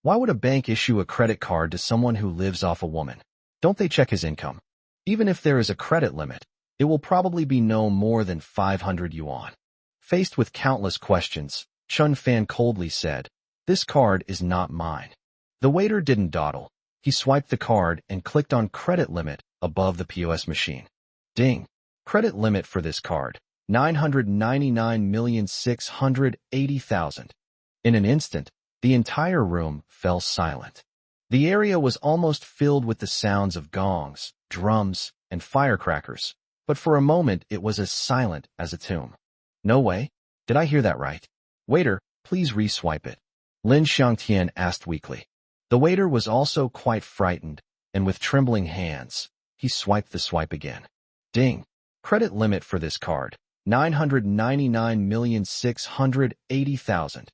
Why would a bank issue a credit card to someone who lives off a woman? Don't they check his income? Even if there is a credit limit, it will probably be no more than 500 yuan. Faced with countless questions, Chen Fan coldly said, "This card is not mine." The waiter didn't dawdle. He swiped the card and clicked on credit limit above the POS machine. Ding! Credit limit for this card, 999,680,000. In an instant, the entire room fell silent. The area was almost filled with the sounds of gongs, drums, and firecrackers, but for a moment it was as silent as a tomb. No way? Did I hear that right? Waiter, please re-swipe it. Lin Xiangtian asked weakly. The waiter was also quite frightened, and with trembling hands, he swiped the swipe again. Ding! Credit limit for this card, 999,680,000.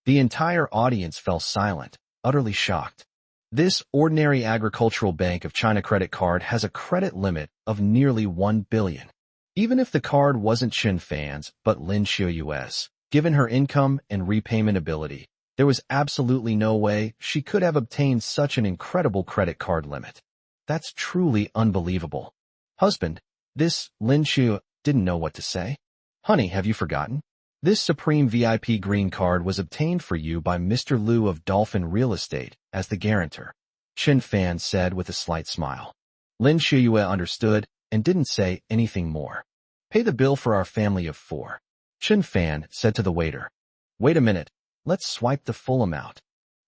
The entire audience fell silent, utterly shocked. This ordinary agricultural Bank of China credit card has a credit limit of nearly 1 billion. Even if the card wasn't Chen Fan's but Lin Qiuyue's, given her income and repayment ability, there was absolutely no way she could have obtained such an incredible credit card limit. That's truly unbelievable. Husband, this Lin Qiu didn't know what to say. Honey, have you forgotten? This Supreme VIP green card was obtained for you by Mr. Liu of Dolphin Real Estate as the guarantor, Chen Fan said with a slight smile. Lin Qiuyue understood and didn't say anything more. Pay the bill for our family of 4. Chen Fan said to the waiter. Wait a minute, let's swipe the full amount.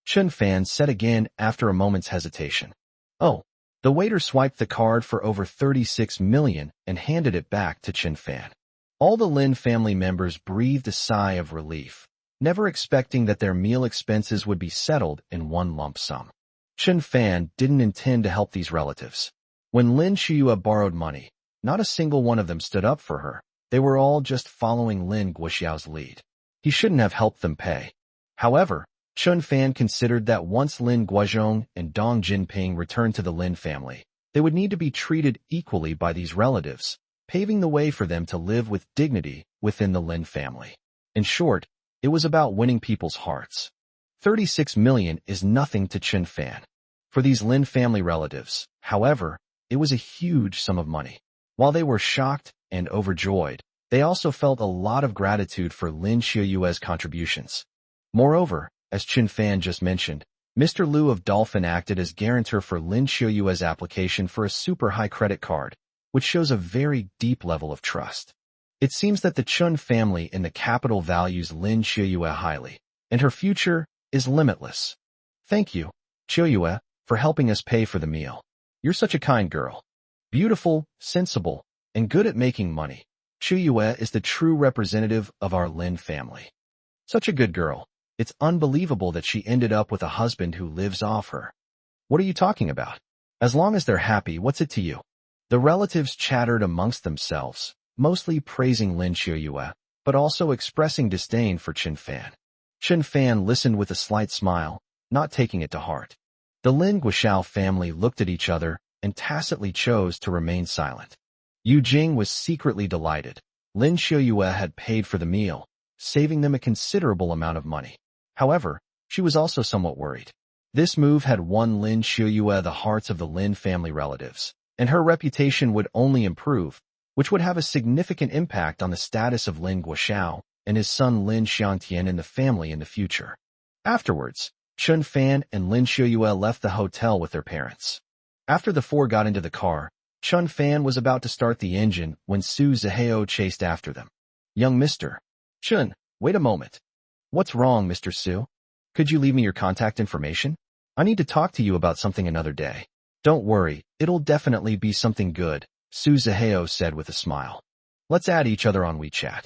Chen Fan said again after a moment's hesitation. Oh, The waiter swiped the card for over 36 million and handed it back to Chen Fan. All the Lin family members breathed a sigh of relief, never expecting that their meal expenses would be settled in one lump sum. Chen Fan didn't intend to help these relatives. When Lin Shuyue borrowed money, not a single one of them stood up for her. They were all just following Lin Guoxiao's lead. He shouldn't have helped them pay. However, Chen Fan considered that once Lin Guozhong and Dong Jinping returned to the Lin family, they would need to be treated equally by these relatives, paving the way for them to live with dignity within the Lin family. In short, it was about winning people's hearts. 36 million is nothing to Chen Fan. For these Lin family relatives, however, it was a huge sum of money. While they were shocked and overjoyed, they also felt a lot of gratitude for Lin Shuyue's contributions. Moreover, as Chen Fan just mentioned, Mr. Liu of Dolphin acted as guarantor for Lin Shuyue's application for a super high credit card, which shows a very deep level of trust. It seems that the Chun family in the capital values Lin Shuyue highly, and her future is limitless. Thank you, Shuyue, for helping us pay for the meal. You're such a kind girl. Beautiful, sensible, and good at making money. Shuyue is the true representative of our Lin family. Such a good girl. It's unbelievable that she ended up with a husband who lives off her. What are you talking about? As long as they're happy, what's it to you? The relatives chattered amongst themselves, mostly praising Lin Shuyue, but also expressing disdain for Chen Fan. Chen Fan listened with a slight smile, not taking it to heart. The Lin Guoxiao family looked at each other and tacitly chose to remain silent. Yu Jing was secretly delighted. Lin Shuyue had paid for the meal, saving them a considerable amount of money. However, she was also somewhat worried. This move had won Lin Shuyue the hearts of the Lin family relatives, and her reputation would only improve, which would have a significant impact on the status of Lin Guoxiao and his son Lin Xiangtian in the family in the future. Afterwards, Chen Fan and Lin Shuyue left the hotel with their parents. After the four got into the car, Chen Fan was about to start the engine when Su Zihao chased after them. Young Mr. Chen, wait a moment. What's wrong, Mr. Su? Could you leave me your contact information? I need to talk to you about something another day. Don't worry, it'll definitely be something good, Su Zihao said with a smile. Let's add each other on WeChat.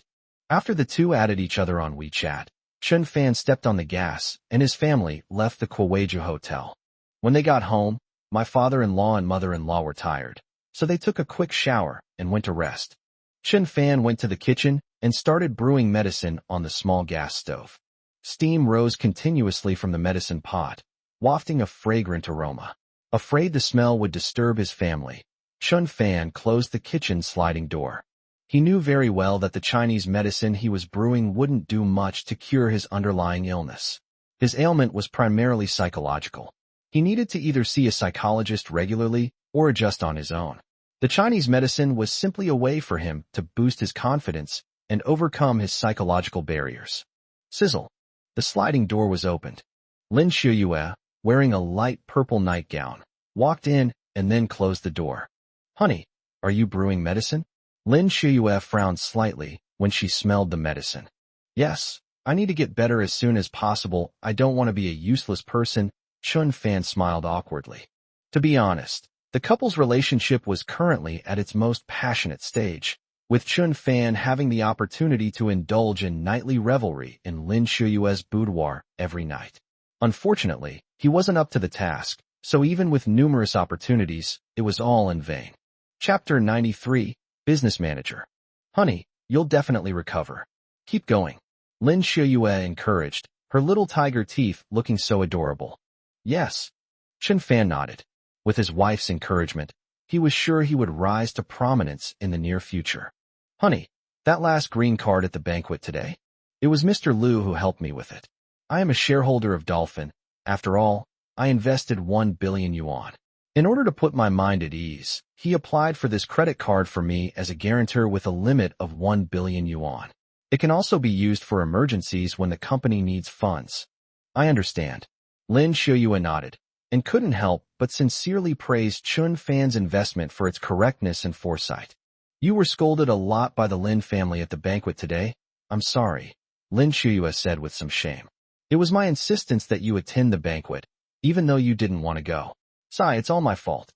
After the two added each other on WeChat, Chen Fan stepped on the gas and his family left the Kuweiju Hotel. When they got home, my father-in-law and mother-in-law were tired, so they took a quick shower and went to rest. Chen Fan went to the kitchen and started brewing medicine on the small gas stove. Steam rose continuously from the medicine pot, wafting a fragrant aroma. Afraid the smell would disturb his family, Chen Fan closed the kitchen sliding door. He knew very well that the Chinese medicine he was brewing wouldn't do much to cure his underlying illness. His ailment was primarily psychological. He needed to either see a psychologist regularly or adjust on his own. The Chinese medicine was simply a way for him to boost his confidence and overcome his psychological barriers. Sizzle. The sliding door was opened. Lin Shuyue, wearing a light purple nightgown, walked in and then closed the door. Honey, are you brewing medicine? Lin Shuyue frowned slightly when she smelled the medicine. Yes, I need to get better as soon as possible. I don't want to be a useless person. Chen Fan smiled awkwardly. To be honest, the couple's relationship was currently at its most passionate stage, with Chen Fan having the opportunity to indulge in nightly revelry in Lin Shuyue's boudoir every night. Unfortunately, he wasn't up to the task, so even with numerous opportunities, it was all in vain. Chapter 93, Business Manager. Honey, you'll definitely recover. Keep going. Lin Shuyue encouraged, her little tiger teeth looking so adorable. Yes. Chen Fan nodded. With his wife's encouragement, he was sure he would rise to prominence in the near future. Honey, that last green card at the banquet today? It was Mr. Liu who helped me with it. I am a shareholder of Dolphin. After all, I invested 1 billion yuan. In order to put my mind at ease, he applied for this credit card for me as a guarantor with a limit of 1 billion yuan. It can also be used for emergencies when the company needs funds. I understand. Lin Shuyue nodded, and couldn't help but sincerely praise Chen Fan's investment for its correctness and foresight. You were scolded a lot by the Lin family at the banquet today. I'm sorry, Lin Shuyue said with some shame. It was my insistence that you attend the banquet, even though you didn't want to go. Sigh, it's all my fault.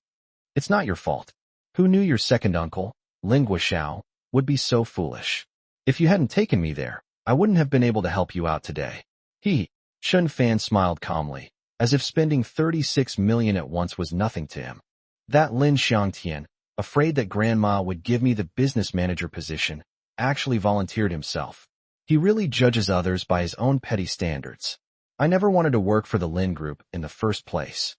It's not your fault. Who knew your second uncle, Lin Guoxiao, would be so foolish? If you hadn't taken me there, I wouldn't have been able to help you out today. Chun Fan smiled calmly, as if spending 36 million at once was nothing to him. That Lin Xiangtian, afraid that Grandma would give me the business manager position, actually volunteered himself. He really judges others by his own petty standards. I never wanted to work for the Lin Group in the first place.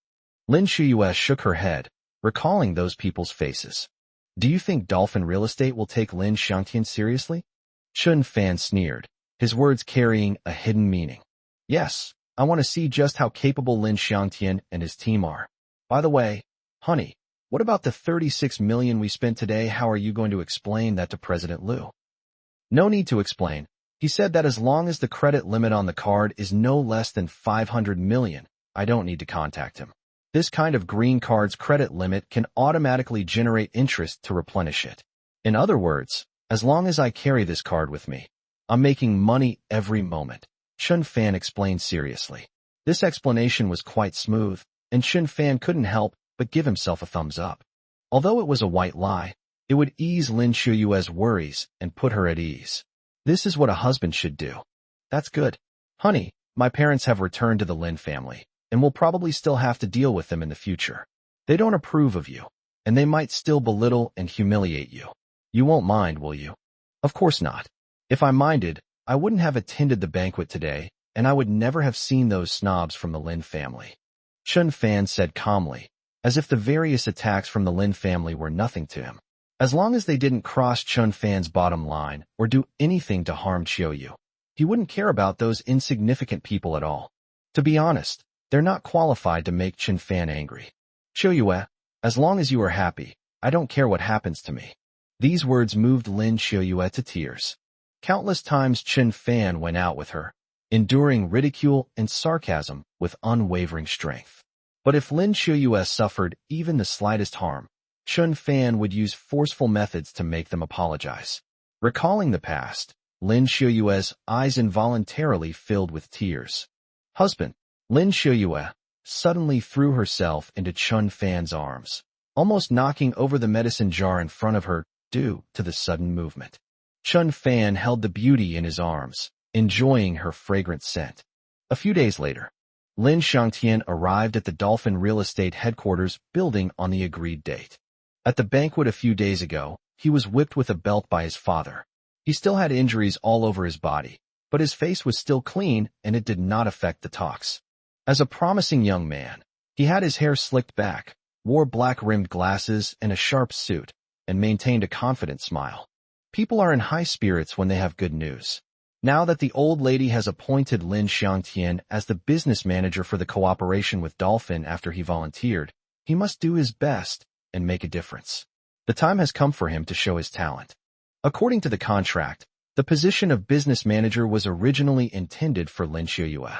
Lin Shuyue shook her head, recalling those people's faces. Do you think Dolphin Real Estate will take Lin Xiangtian seriously? Chun Fan sneered, his words carrying a hidden meaning. Yes, I want to see just how capable Lin Xiangtian and his team are. By the way, honey, what about the 36 million we spent today? How are you going to explain that to President Liu? No need to explain. He said that as long as the credit limit on the card is no less than 500 million, I don't need to contact him. This kind of green card's credit limit can automatically generate interest to replenish it. In other words, as long as I carry this card with me, I'm making money every moment, Chun Fan explained seriously. This explanation was quite smooth, and Chun Fan couldn't help but give himself a thumbs up. Although it was a white lie, it would ease Lin Shuyue's worries and put her at ease. This is what a husband should do. That's good. Honey, my parents have returned to the Lin family, and we'll probably still have to deal with them in the future. They don't approve of you, and they might still belittle and humiliate you. You won't mind, will you? Of course not. If I minded, I wouldn't have attended the banquet today, and I would never have seen those snobs from the Lin family. Chun Fan said calmly, as if the various attacks from the Lin family were nothing to him. As long as they didn't cross Chun Fan's bottom line or do anything to harm Qiuyu, he wouldn't care about those insignificant people at all. To be honest, they're not qualified to make Chun Fan angry. Qiuyu, as long as you are happy, I don't care what happens to me. These words moved Lin Qiuyu to tears. Countless times Chun Fan went out with her, enduring ridicule and sarcasm with unwavering strength. But if Lin Qiuyu suffered even the slightest harm, Chun Fan would use forceful methods to make them apologize. Recalling the past, Lin Qiuyu's eyes involuntarily filled with tears. Husband, Lin Qiuyu suddenly threw herself into Chun Fan's arms, almost knocking over the medicine jar in front of her due to the sudden movement. Chun Fan held the beauty in his arms, enjoying her fragrant scent. A few days later, Lin Xiangtian arrived at the Dolphin Real Estate headquarters building on the agreed date. At the banquet a few days ago, he was whipped with a belt by his father. He still had injuries all over his body, but his face was still clean and it did not affect the talks. As a promising young man, he had his hair slicked back, wore black-rimmed glasses and a sharp suit, and maintained a confident smile. People are in high spirits when they have good news. Now that the old lady has appointed Lin Xiangtian as the business manager for the cooperation with Dolphin after he volunteered, he must do his best and make a difference. The time has come for him to show his talent. According to the contract, the position of business manager was originally intended for Lin Qiuyu.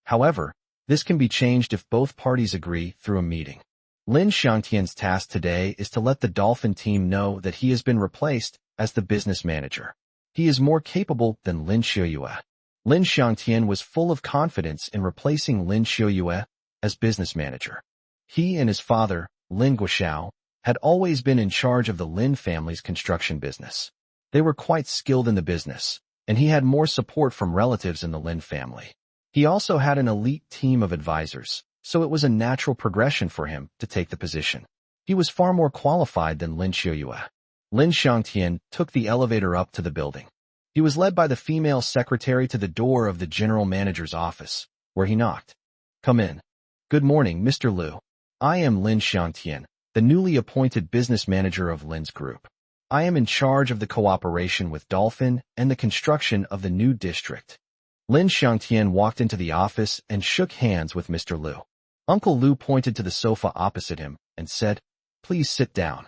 However, this can be changed if both parties agree through a meeting. Lin Xiangtian's task today is to let the Dolphin team know that he has been replaced as the business manager. He is more capable than Lin Qiuyu. Lin Xiangtian was full of confidence in replacing Lin Qiuyu as business manager. He and his father, Lin Guoxiao, had always been in charge of the Lin family's construction business. They were quite skilled in the business, and he had more support from relatives in the Lin family. He also had an elite team of advisors, so it was a natural progression for him to take the position. He was far more qualified than Lin Qiuyu. Lin Xiangtian took the elevator up to the building. He was led by the female secretary to the door of the general manager's office, where he knocked. Come in. Good morning, Mr. Liu. I am Lin Xiangtian, the newly appointed business manager of Lin's group. I am in charge of the cooperation with Dolphin and the construction of the new district. Lin Xiangtian walked into the office and shook hands with Mr. Liu. Uncle Liu pointed to the sofa opposite him and said, Please sit down.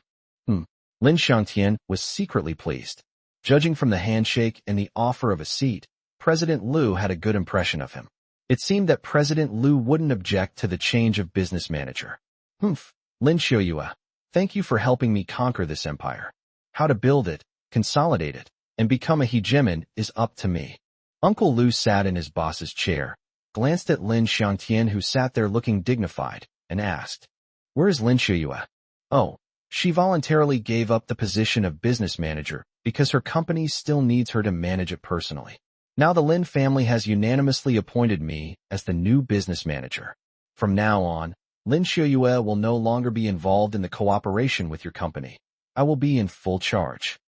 Lin Xiangtian was secretly pleased. Judging from the handshake and the offer of a seat, President Liu had a good impression of him. It seemed that President Liu wouldn't object to the change of business manager. Lin Qiuyu, thank you for helping me conquer this empire. How to build it, consolidate it, and become a hegemon is up to me. Uncle Liu sat in his boss's chair, glanced at Lin Xiangtian who sat there looking dignified, and asked, Where is Lin Qiuyu? Oh, She voluntarily gave up the position of business manager because her company still needs her to manage it personally. Now the Lin family has unanimously appointed me as the new business manager. From now on, Lin Xiuyue will no longer be involved in the cooperation with your company. I will be in full charge.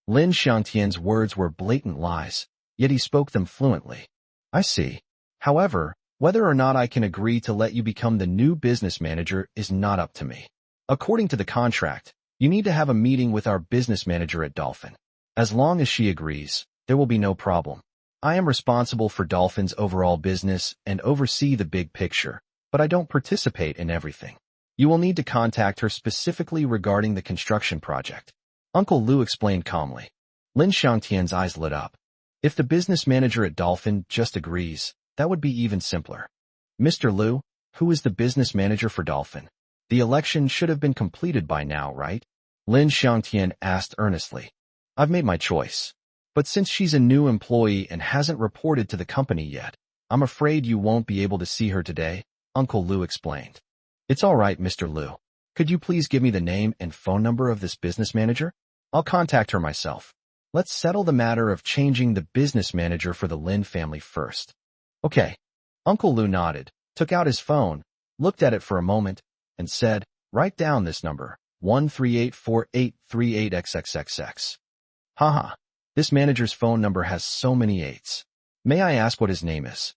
Lin Xiangtian's words were blatant lies, yet he spoke them fluently. I see. However, whether or not I can agree to let you become the new business manager is not up to me. According to the contract, you need to have a meeting with our business manager at Dolphin. As long as she agrees, there will be no problem. I am responsible for Dolphin's overall business and oversee the big picture, but I don't participate in everything. You will need to contact her specifically regarding the construction project. Uncle Lu explained calmly. Lin Xiangtian's eyes lit up. If the business manager at Dolphin just agrees, that would be even simpler. Mr. Lu, who is the business manager for Dolphin? The election should have been completed by now, right? Lin Xiangtian asked earnestly. I've made my choice. But since she's a new employee and hasn't reported to the company yet, I'm afraid you won't be able to see her today, Uncle Lu explained. It's all right, Mr. Lu. Could you please give me the name and phone number of this business manager? I'll contact her myself. Let's settle the matter of changing the business manager for the Lin family first. Okay. Uncle Lu nodded, took out his phone, looked at it for a moment, and said, write down this number, 1384838XXXX. Haha. This manager's phone number has so many eights. May I ask what his name is?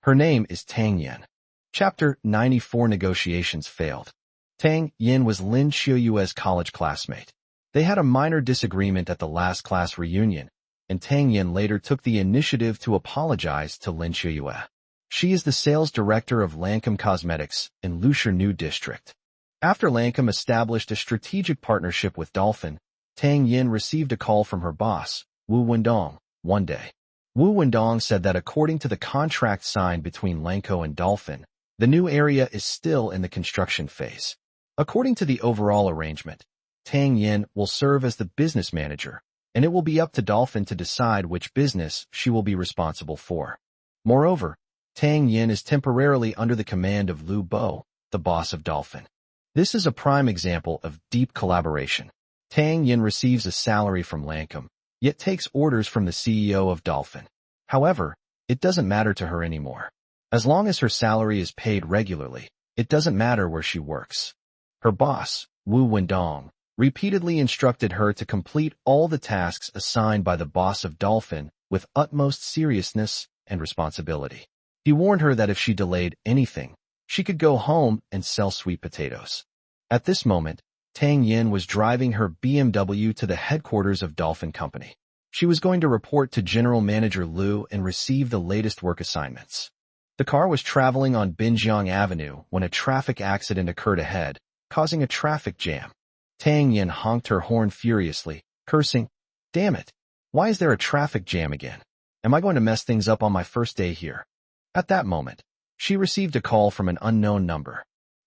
Her name is Tang Yin. Chapter 94 Negotiations failed. Tang Yin was Lin Xiuyue's college classmate. They had a minor disagreement at the last class reunion, and Tang Yin later took the initiative to apologize to Lin Xiuyue. She is the sales director of Lancome Cosmetics in Lushernu District. After Lancome established a strategic partnership with Dolphin, Tang Yin received a call from her boss, Wu Wendong, one day. Wu Wendong said that according to the contract signed between Lancome and Dolphin, the new area is still in the construction phase. According to the overall arrangement, Tang Yin will serve as the business manager, and it will be up to Dolphin to decide which business she will be responsible for. Moreover, Tang Yin is temporarily under the command of Lu Bo, the boss of Dolphin. This is a prime example of deep collaboration. Tang Yin receives a salary from Lancome, yet takes orders from the CEO of Dolphin. However, it doesn't matter to her anymore. As long as her salary is paid regularly, it doesn't matter where she works. Her boss, Wu Wendong, repeatedly instructed her to complete all the tasks assigned by the boss of Dolphin with utmost seriousness and responsibility. He warned her that if she delayed anything, she could go home and sell sweet potatoes. At this moment, Tang Yin was driving her BMW to the headquarters of Dolphin Company. She was going to report to General Manager Lu and receive the latest work assignments. The car was traveling on Binjiang Avenue when a traffic accident occurred ahead, causing a traffic jam. Tang Yin honked her horn furiously, cursing, "Damn it! Why is there a traffic jam again? Am I going to mess things up on my first day here?" At that moment, she received a call from an unknown number.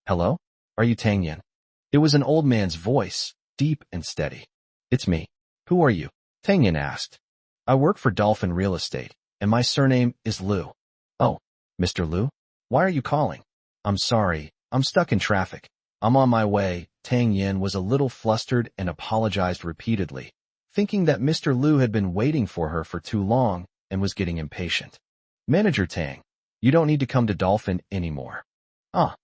"Hello? Are you Tang Yin?" It was an old man's voice, deep and steady. "It's me. Who are you?" Tang Yin asked. "I work for Dolphin Real Estate, and my surname is Lu." "Oh, Mr. Lu? Why are you calling?" "I'm sorry, I'm stuck in traffic. I'm on my way." Tang Yin was a little flustered and apologized repeatedly, thinking that Mr. Lu had been waiting for her for too long and was getting impatient. "Manager Tang, you don't need to come to Dolphin anymore." "Ah,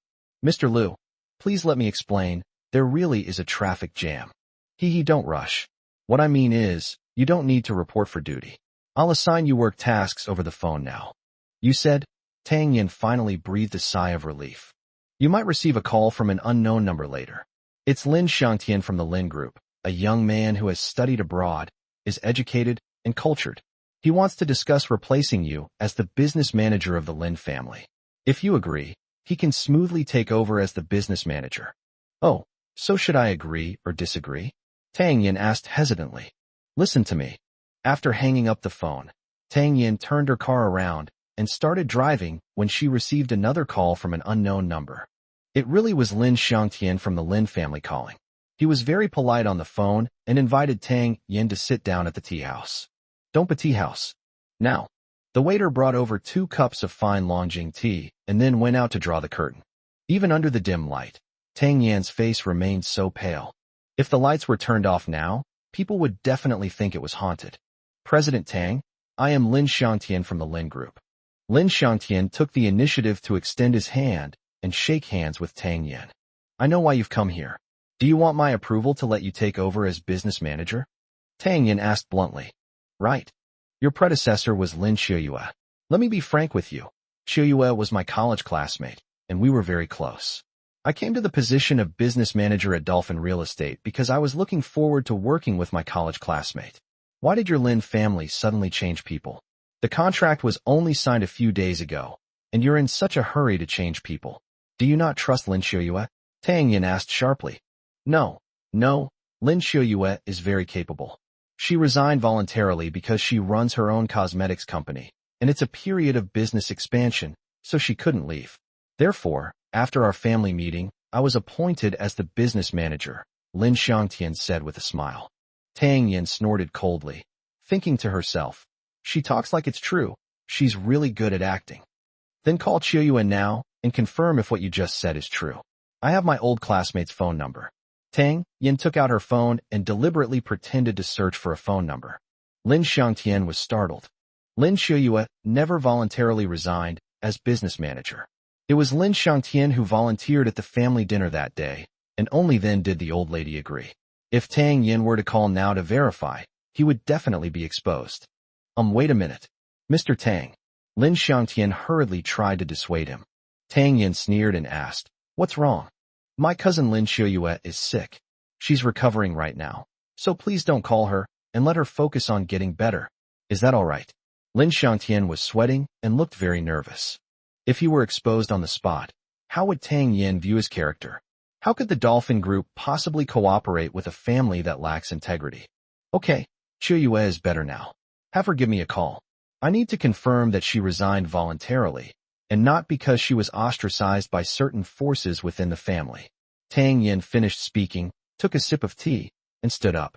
Mr. Lu, please let me explain. There really is a traffic jam." Don't rush. What I mean is, you don't need to report for duty. I'll assign you work tasks over the phone now." "You said?" Tang Yin finally breathed a sigh of relief. "You might receive a call from an unknown number later. It's Lin Xiangtian from the Lin Group, a young man who has studied abroad, is educated, and cultured. He wants to discuss replacing you as the business manager of the Lin family. If you agree, he can smoothly take over as the business manager." "Oh, so should I agree or disagree?" Tang Yin asked hesitantly. "Listen to me." After hanging up the phone, Tang Yin turned her car around and started driving when she received another call from an unknown number. It really was Lin Xiangtian from the Lin family calling. He was very polite on the phone and invited Tang Yin to sit down at the tea house. "Don't be tea house. Now." The waiter brought over 2 cups of fine Longjing tea and then went out to draw the curtain. Even under the dim light, Tang Yan's face remained so pale. If the lights were turned off now, people would definitely think it was haunted. President Tang, I am Lin Xiangtian from the Lin Group. Lin Xiangtian took the initiative to extend his hand and shake hands with Tang Yin. I know why you've come here. Do you want my approval to let you take over as business manager? Tang Yin asked bluntly. Right. Your predecessor was Lin Xiuyue. Let me be frank with you. Xiuyue was my college classmate, and we were very close. I came to the position of business manager at Dolphin Real Estate because I was looking forward to working with my college classmate. Why did your Lin family suddenly change people? The contract was only signed a few days ago, and you're in such a hurry to change people. Do you not trust Lin Xiuyue? Tang Yin asked sharply. No, Lin Xiuyue is very capable. She resigned voluntarily because she runs her own cosmetics company, and it's a period of business expansion, so she couldn't leave. Therefore, after our family meeting, I was appointed as the business manager, Lin Xiangtian said with a smile. Tang Yin snorted coldly, thinking to herself, she talks like it's true, she's really good at acting. Then call Xiuyue now and confirm if what you just said is true. I have my old classmate's phone number. Tang Yin took out her phone and deliberately pretended to search for a phone number. Lin Xiangtian was startled. Lin Xiuyue never voluntarily resigned as business manager. It was Lin Xiangtian who volunteered at the family dinner that day, and only then did the old lady agree. If Tang Yin were to call now to verify, he would definitely be exposed. Wait a minute. Mr. Tang. Lin Xiangtian hurriedly tried to dissuade him. Tang Yin sneered and asked, what's wrong? My cousin Lin Xiuyue is sick. She's recovering right now, so please don't call her and let her focus on getting better. Is that all right? Lin Xiangtian was sweating and looked very nervous. If he were exposed on the spot, how would Tang Yin view his character? How could the Dolphin Group possibly cooperate with a family that lacks integrity? Okay, Xiuyue is better now. Have her give me a call. I need to confirm that she resigned voluntarily, and not because she was ostracized by certain forces within the family. Tang Yin finished speaking, took a sip of tea, and stood up.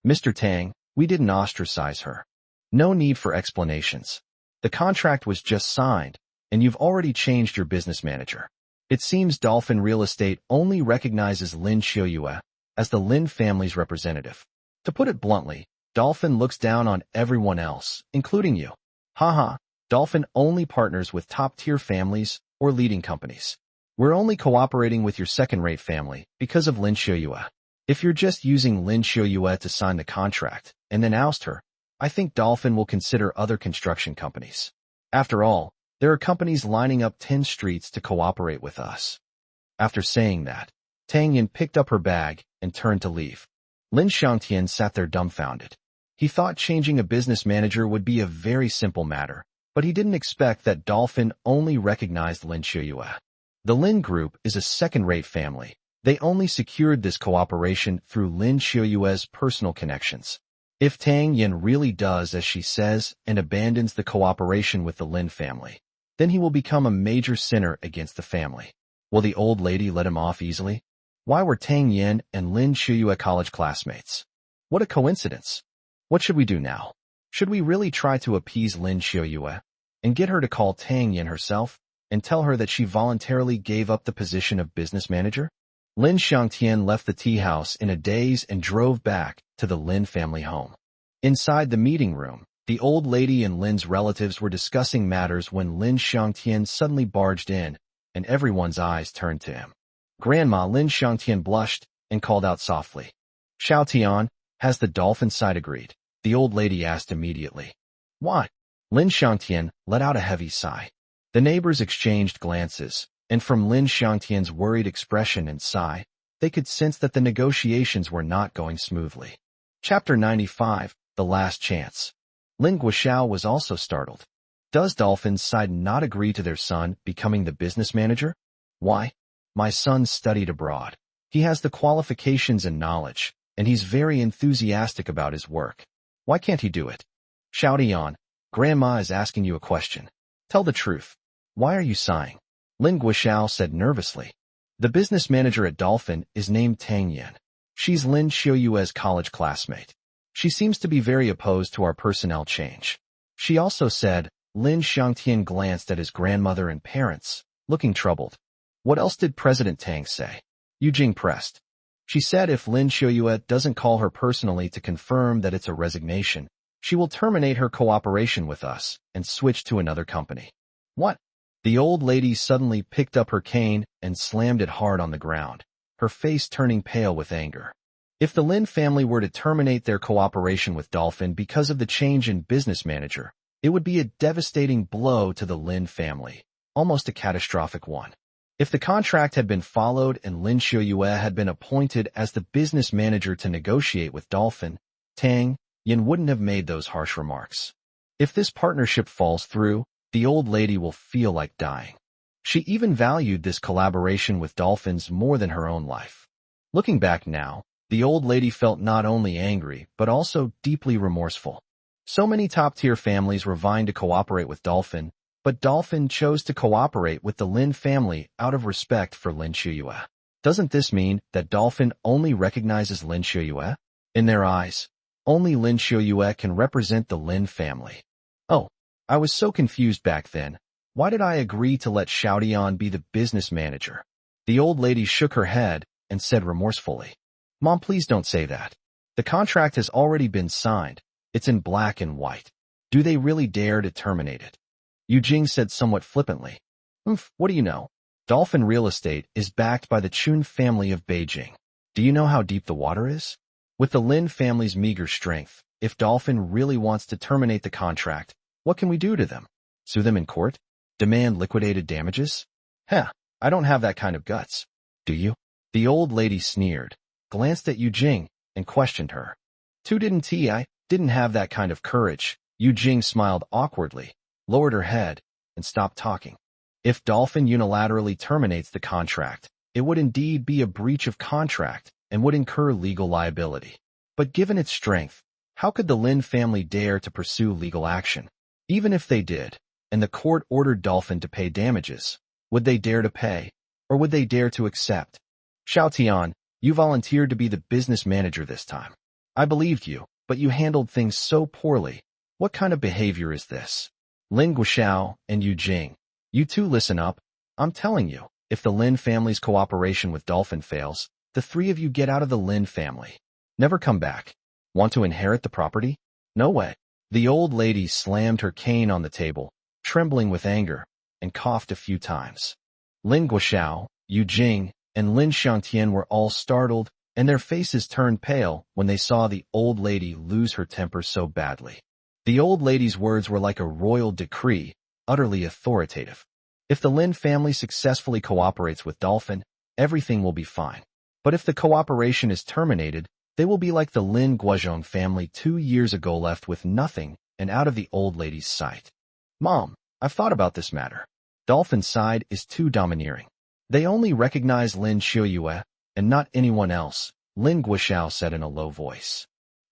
Mr. Tang, we didn't ostracize her. No need for explanations. The contract was just signed, and you've already changed your business manager. It seems Dolphin Real Estate only recognizes Lin Xiuyue as the Lin family's representative. To put it bluntly, Dolphin looks down on everyone else, including you. Haha, Dolphin only partners with top-tier families or leading companies. We're only cooperating with your second-rate family because of Lin Xiuyue. If you're just using Lin Xiuyue to sign the contract and then oust her, I think Dolphin will consider other construction companies. After all, there are companies lining up 10 streets to cooperate with us. After saying that, Tang Yin picked up her bag and turned to leave. Lin Xiangtian sat there dumbfounded. He thought changing a business manager would be a very simple matter, but he didn't expect that Dolphin only recognized Lin Xiuyue. The Lin Group is a second-rate family. They only secured this cooperation through Lin Xiuyue's personal connections. If Tang Yin really does as she says and abandons the cooperation with the Lin family, then he will become a major sinner against the family. Will the old lady let him off easily? Why were Tang Yin and Lin Xiuyue college classmates? What a coincidence. What should we do now? Should we really try to appease Lin Xiuyue and get her to call Tang Yin herself and tell her that she voluntarily gave up the position of business manager? Lin Xiangtian left the tea house in a daze and drove back to the Lin family home. Inside the meeting room, the old lady and Lin's relatives were discussing matters when Lin Xiangtian suddenly barged in, and everyone's eyes turned to him. Grandma Lin Xiangtian blushed and called out softly. Xiaotian, has the Dolphin side agreed? The old lady asked immediately. What? Lin Xiangtian let out a heavy sigh. The neighbors exchanged glances, and from Lin Xiangtian's worried expression and sigh, they could sense that the negotiations were not going smoothly. Chapter 95, The Last Chance. Lin Guoxiao was also startled. Does Dolphin's side not agree to their son becoming the business manager? Why? My son studied abroad. He has the qualifications and knowledge, and he's very enthusiastic about his work. Why can't he do it? Xiaotian, Grandma is asking you a question. Tell the truth. Why are you sighing? Lin Guoxiao said nervously. The business manager at Dolphin is named Tang Yin. She's Lin Xiuyue's college classmate. She seems to be very opposed to our personnel change. She also said. Lin Xiangtian glanced at his grandmother and parents, looking troubled. What else did President Tang say? Yu Jing pressed. She said if Lin Xiuyue doesn't call her personally to confirm that it's a resignation, she will terminate her cooperation with us and switch to another company. What? The old lady suddenly picked up her cane and slammed it hard on the ground, her face turning pale with anger. If the Lin family were to terminate their cooperation with Dolphin because of the change in business manager, it would be a devastating blow to the Lin family, almost a catastrophic one. If the contract had been followed and Lin Xiuyue had been appointed as the business manager to negotiate with Dolphin, Tang Yin wouldn't have made those harsh remarks. If this partnership falls through, the old lady will feel like dying. She even valued this collaboration with Dolphins more than her own life. Looking back now, the old lady felt not only angry, but also deeply remorseful. So many top-tier families were vying to cooperate with Dolphin, but Dolphin chose to cooperate with the Lin family out of respect for Lin Xiuyue. Doesn't this mean that Dolphin only recognizes Lin Xiuyue? In their eyes, only Lin Xiuyue can represent the Lin family. Oh, I was so confused back then. Why did I agree to let Xiaotian be the business manager? The old lady shook her head and said remorsefully, Mom, please don't say that. The contract has already been signed. It's in black and white. Do they really dare to terminate it? Yu Jing said somewhat flippantly. What do you know? Dolphin Real Estate is backed by the Chun family of Beijing. Do you know how deep the water is? With the Lin family's meager strength, if Dolphin really wants to terminate the contract, what can we do to them? Sue them in court? Demand liquidated damages? I don't have that kind of guts. Do you? The old lady sneered, glanced at Yu Jing, and questioned her. I didn't have that kind of courage. Yu Jing smiled awkwardly, lowered her head, and stopped talking. If Dolphin unilaterally terminates the contract, it would indeed be a breach of contract and would incur legal liability. But given its strength, how could the Lin family dare to pursue legal action? Even if they did, and the court ordered Dolphin to pay damages, would they dare to pay, or would they dare to accept? Xiaotian, you volunteered to be the business manager this time. I believed you, but you handled things so poorly. What kind of behavior is this? Lin Guoxiao and Yu Jing, you two listen up. I'm telling you, if the Lin family's cooperation with Dolphin fails, the three of you get out of the Lin family. Never come back. Want to inherit the property? No way. The old lady slammed her cane on the table, trembling with anger, and coughed a few times. Lin Guoxiao, Yu Jing, and Lin Xiangtian were all startled, and their faces turned pale when they saw the old lady lose her temper so badly. The old lady's words were like a royal decree, utterly authoritative. If the Lin family successfully cooperates with Dolphin, everything will be fine. But if the cooperation is terminated, they will be like the Lin Guozhong family 2 years ago, left with nothing and out of the old lady's sight. Mom, I've thought about this matter. Dolphin's side is too domineering. They only recognize Lin Xiuyue and not anyone else, Lin Guoxiao said in a low voice.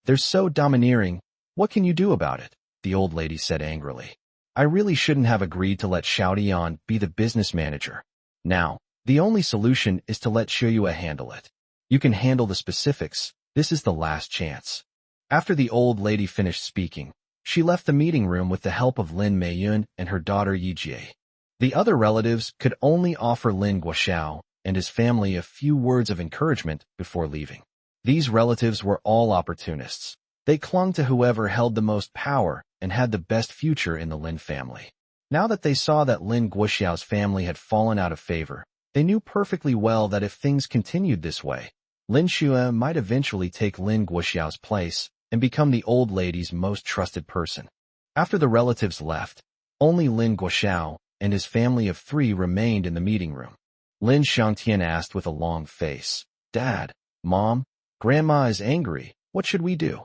They're so domineering. What can you do about it? The old lady said angrily. I really shouldn't have agreed to let Xiaotian be the business manager. Now, the only solution is to let Xiuyue handle it. You can handle the specifics. This is the last chance. After the old lady finished speaking, she left the meeting room with the help of Lin Meiyun and her daughter Yijie. The other relatives could only offer Lin Guoxiao and his family a few words of encouragement before leaving. These relatives were all opportunists. They clung to whoever held the most power and had the best future in the Lin family. Now that they saw that Lin Guoxiao's family had fallen out of favor, they knew perfectly well that if things continued this way, Lin Xiuyue might eventually take Lin Guoxiao's place and become the old lady's most trusted person. After the relatives left, only Lin Guoxiao and his family of 3 remained in the meeting room. Lin Xiangtian asked with a long face, Dad, Mom, Grandma is angry. What should we do?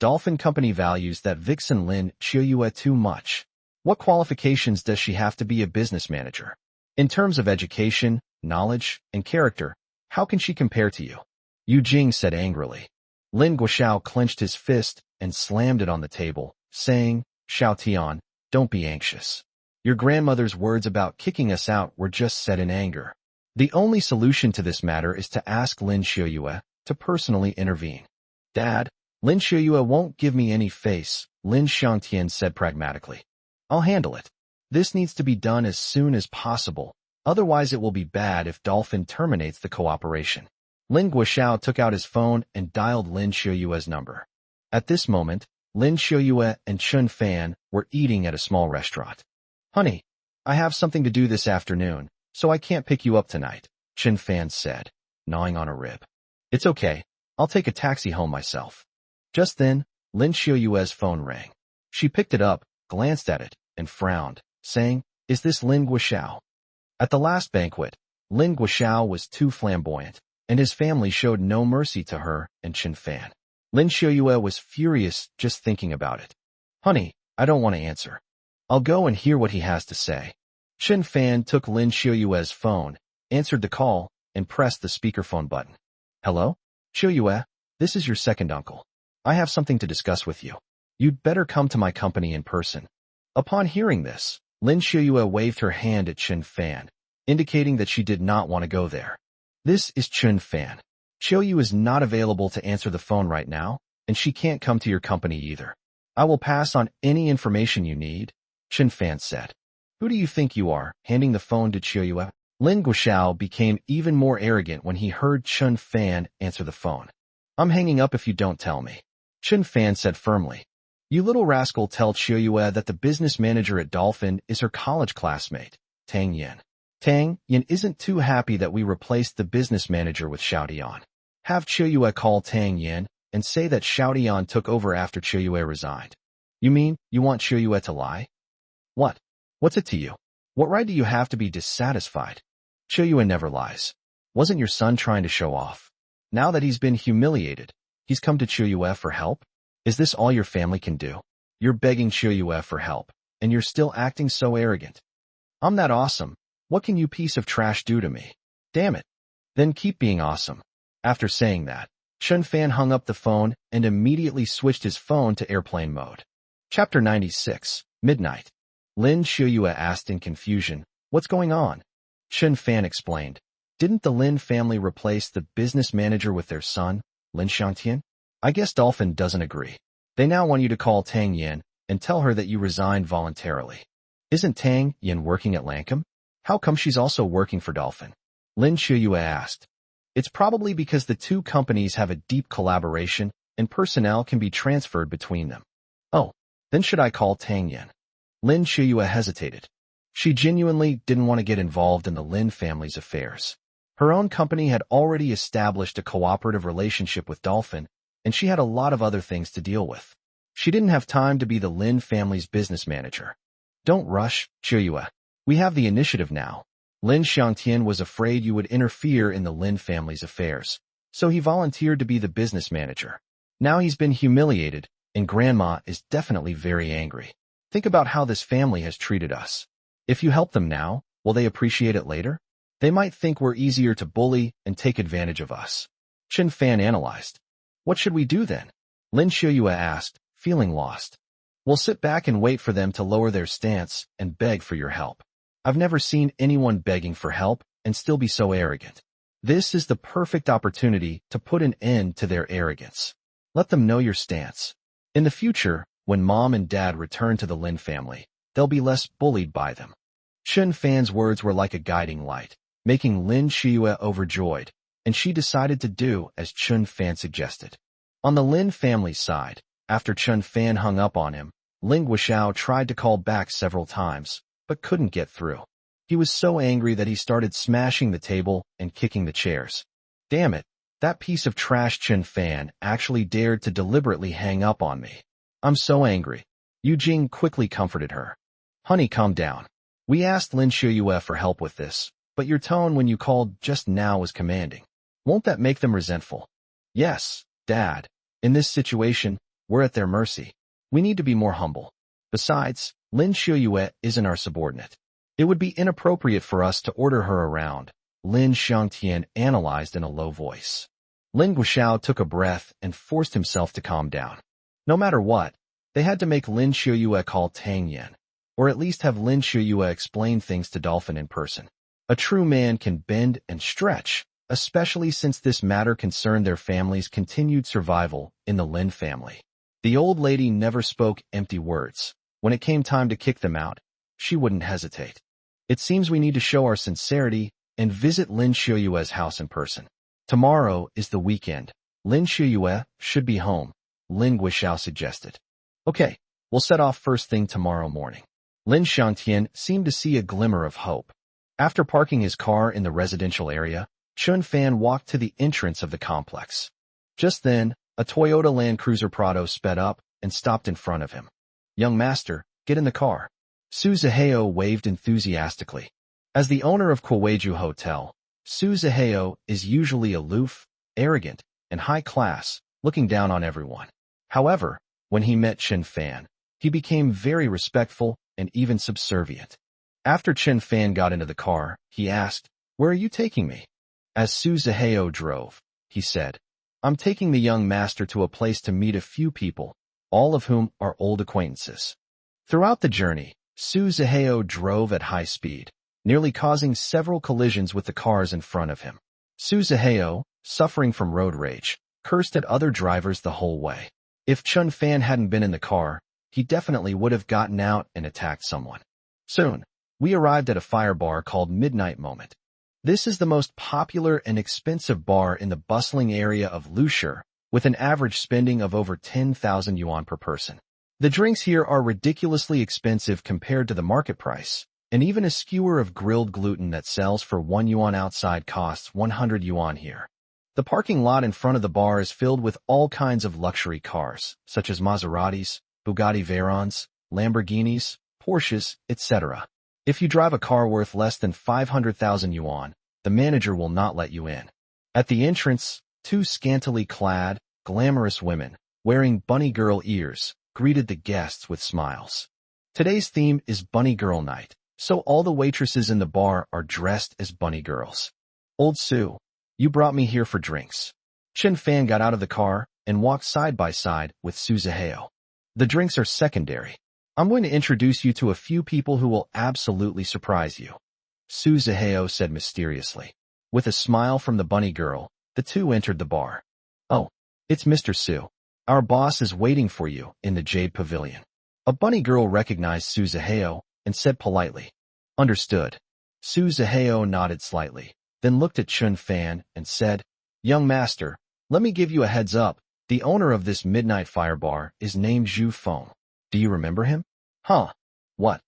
Dolphin Company values that Vixen Lin Xiuyue too much. What qualifications does she have to be a business manager? In terms of education, knowledge, and character, how can she compare to you? Yu Jing said angrily. Lin Guoxiao clenched his fist and slammed it on the table, saying, Xiaotian, don't be anxious. Your grandmother's words about kicking us out were just said in anger. The only solution to this matter is to ask Lin Xiuyue to personally intervene. Dad, Lin Xiuyue won't give me any face, Lin Xiangtian said pragmatically. I'll handle it. This needs to be done as soon as possible, otherwise it will be bad if Dolphin terminates the cooperation. Lin Guoxiao took out his phone and dialed Lin Xiuyue's number. At this moment, Lin Xiuyue and Chun Fan were eating at a small restaurant. "Honey, I have something to do this afternoon, so I can't pick you up tonight," Chun Fan said, gnawing on a rib. "It's okay. I'll take a taxi home myself." Just then, Lin Xiuyue's phone rang. She picked it up, glanced at it, and frowned, saying, "Is this Lin Guoxiao?" At the last banquet, Lin Guoxiao was too flamboyant, and his family showed no mercy to her and Chun Fan. Lin Xiuyue was furious just thinking about it. "Honey, I don't want to answer. I'll go and hear what he has to say." Chun Fan took Lin Xiuyue's phone, answered the call, and pressed the speakerphone button. "Hello? Xiuyue, this is your second uncle. I have something to discuss with you. You'd better come to my company in person." Upon hearing this, Lin Xiuyue waved her hand at Chun Fan, indicating that she did not want to go there. "This is Chun Fan. Xiuyue is not available to answer the phone right now, and she can't come to your company either. I will pass on any information you need," Chun Fan said. "Who do you think you are, handing the phone to Xiuyue?" Lin Guoxiao became even more arrogant when he heard Chun Fan answer the phone. "I'm hanging up if you don't tell me," Chun Fan said firmly. "You little rascal, tell Xiuyue that the business manager at Dolphin is her college classmate, Tang Yin. Tang Yin isn't too happy that we replaced the business manager with Xiaodian. Have Xiuyue call Tang Yin and say that Xiaodian took over after Xiuyue resigned." "You mean you want Xiuyue to lie?" "What? What's it to you? What right do you have to be dissatisfied? Xiuyue never lies. Wasn't your son trying to show off? Now that he's been humiliated, he's come to Xiuyue for help? Is this all your family can do? You're begging Xiuyue for help, and you're still acting so arrogant. I'm that awesome. What can you piece of trash do to me? Damn it. Then keep being awesome." After saying that, Chun Fan hung up the phone and immediately switched his phone to airplane mode. Chapter 96, Midnight. Lin Xiuyue asked in confusion, "What's going on?" Chun Fan explained, "Didn't the Lin family replace the business manager with their son, Lin Xiangtian? I guess Dolphin doesn't agree. They now want you to call Tang Yin and tell her that you resigned voluntarily. Isn't Tang Yin working at Lancome? How come she's also working for Dolphin?" Lin Xiuyue asked. "It's probably because the two companies have a deep collaboration and personnel can be transferred between them." "Oh, then should I call Tang Yin?" Lin Xiuyue hesitated. She genuinely didn't want to get involved in the Lin family's affairs. Her own company had already established a cooperative relationship with Dolphin, and she had a lot of other things to deal with. She didn't have time to be the Lin family's business manager. "Don't rush, Xiuyue. We have the initiative now." Lin Xiangtian was afraid you would interfere in the Lin family's affairs, so he volunteered to be the business manager. Now he's been humiliated, and Grandma is definitely very angry. Think about how this family has treated us. If you help them now, will they appreciate it later? They might think we're easier to bully and take advantage of us. Chun Fan analyzed. "What should we do then?" Lin Xiuyue asked, feeling lost. "We'll sit back and wait for them to lower their stance and beg for your help. I've never seen anyone begging for help and still be so arrogant. This is the perfect opportunity to put an end to their arrogance. Let them know your stance. In the future, when Mom and Dad return to the Lin family, they'll be less bullied by them." Chun Fan's words were like a guiding light, making Lin Xiuyue overjoyed, and she decided to do as Chun Fan suggested. On the Lin family's side, after Chun Fan hung up on him, Lin Guoxiao tried to call back several times, but couldn't get through. He was so angry that he started smashing the table and kicking the chairs. "Damn it, that piece of trash Chun Fan actually dared to deliberately hang up on me. I'm so angry." Yu Jing quickly comforted her. "Honey, calm down. We asked Lin Xiuyue for help with this, but your tone when you called just now was commanding. Won't that make them resentful?" "Yes, Dad. In this situation, we're at their mercy. We need to be more humble. Besides, Lin Xiuyue isn't our subordinate. It would be inappropriate for us to order her around," Lin Xiangtian analyzed in a low voice. Lin Guoxiao took a breath and forced himself to calm down. No matter what, they had to make Lin Xiuyue call Tang Yin, or at least have Lin Xiuyue explain things to Dolphin in person. A true man can bend and stretch, especially since this matter concerned their family's continued survival in the Lin family. The old lady never spoke empty words. When it came time to kick them out, she wouldn't hesitate. "It seems we need to show our sincerity and visit Lin Xiuyue's house in person. Tomorrow is the weekend. Lin Shuyue should be home, Lin Guixiao suggested. Okay, we'll set off first thing tomorrow morning. Lin Xiangtian seemed to see a glimmer of hope. After parking his car in the residential area, Chun Fan walked to the entrance of the complex. Just then, a Toyota Land Cruiser Prado sped up and stopped in front of him. Young master, get in the car. Su Zihao waved enthusiastically. As the owner of Kweiju Hotel, Su Zihao is usually aloof, arrogant, and high class, looking down on everyone. However, when he met Chen Fan, he became very respectful and even subservient. After Chen Fan got into the car, he asked, "Where are you taking me?" As Su Zihao drove, he said, "I'm taking the young master to a place to meet a few people, all of whom are old acquaintances." Throughout the journey, Su Zihao drove at high speed, nearly causing several collisions with the cars in front of him. Su Zihao, suffering from road rage, cursed at other drivers the whole way. If Chun Fan hadn't been in the car, he definitely would have gotten out and attacked someone. Soon, we arrived at a fire bar called Midnight Moment. This is the most popular and expensive bar in the bustling area of Lusher, with an average spending of over 10,000 yuan per person. The drinks here are ridiculously expensive compared to the market price, and even a skewer of grilled gluten that sells for 1 yuan outside costs 100 yuan here. The parking lot in front of the bar is filled with all kinds of luxury cars, such as Maseratis, Bugatti Veyrons, Lamborghinis, Porsches, etc. If you drive a car worth less than 500,000 yuan, the manager will not let you in. At the entrance, two scantily clad, glamorous women, wearing bunny girl ears, greeted the guests with smiles. Today's theme is Bunny Girl Night, so all the waitresses in the bar are dressed as bunny girls. Old Su, you brought me here for drinks. Chen Fan got out of the car and walked side by side with Su Zihao. The drinks are secondary. I'm going to introduce you to a few people who will absolutely surprise you, Su Zihao said mysteriously. With a smile from the bunny girl, the two entered the bar. Oh, it's Mr. Su. Our boss is waiting for you in the Jade Pavilion. A bunny girl recognized Su Zihao and said politely, "Understood." Su Zihao nodded slightly, then looked at Chun Fan and said, "Young master, let me give you a heads up. The owner of this midnight fire bar is named Zhu Feng. Do you remember him?" "Huh? What?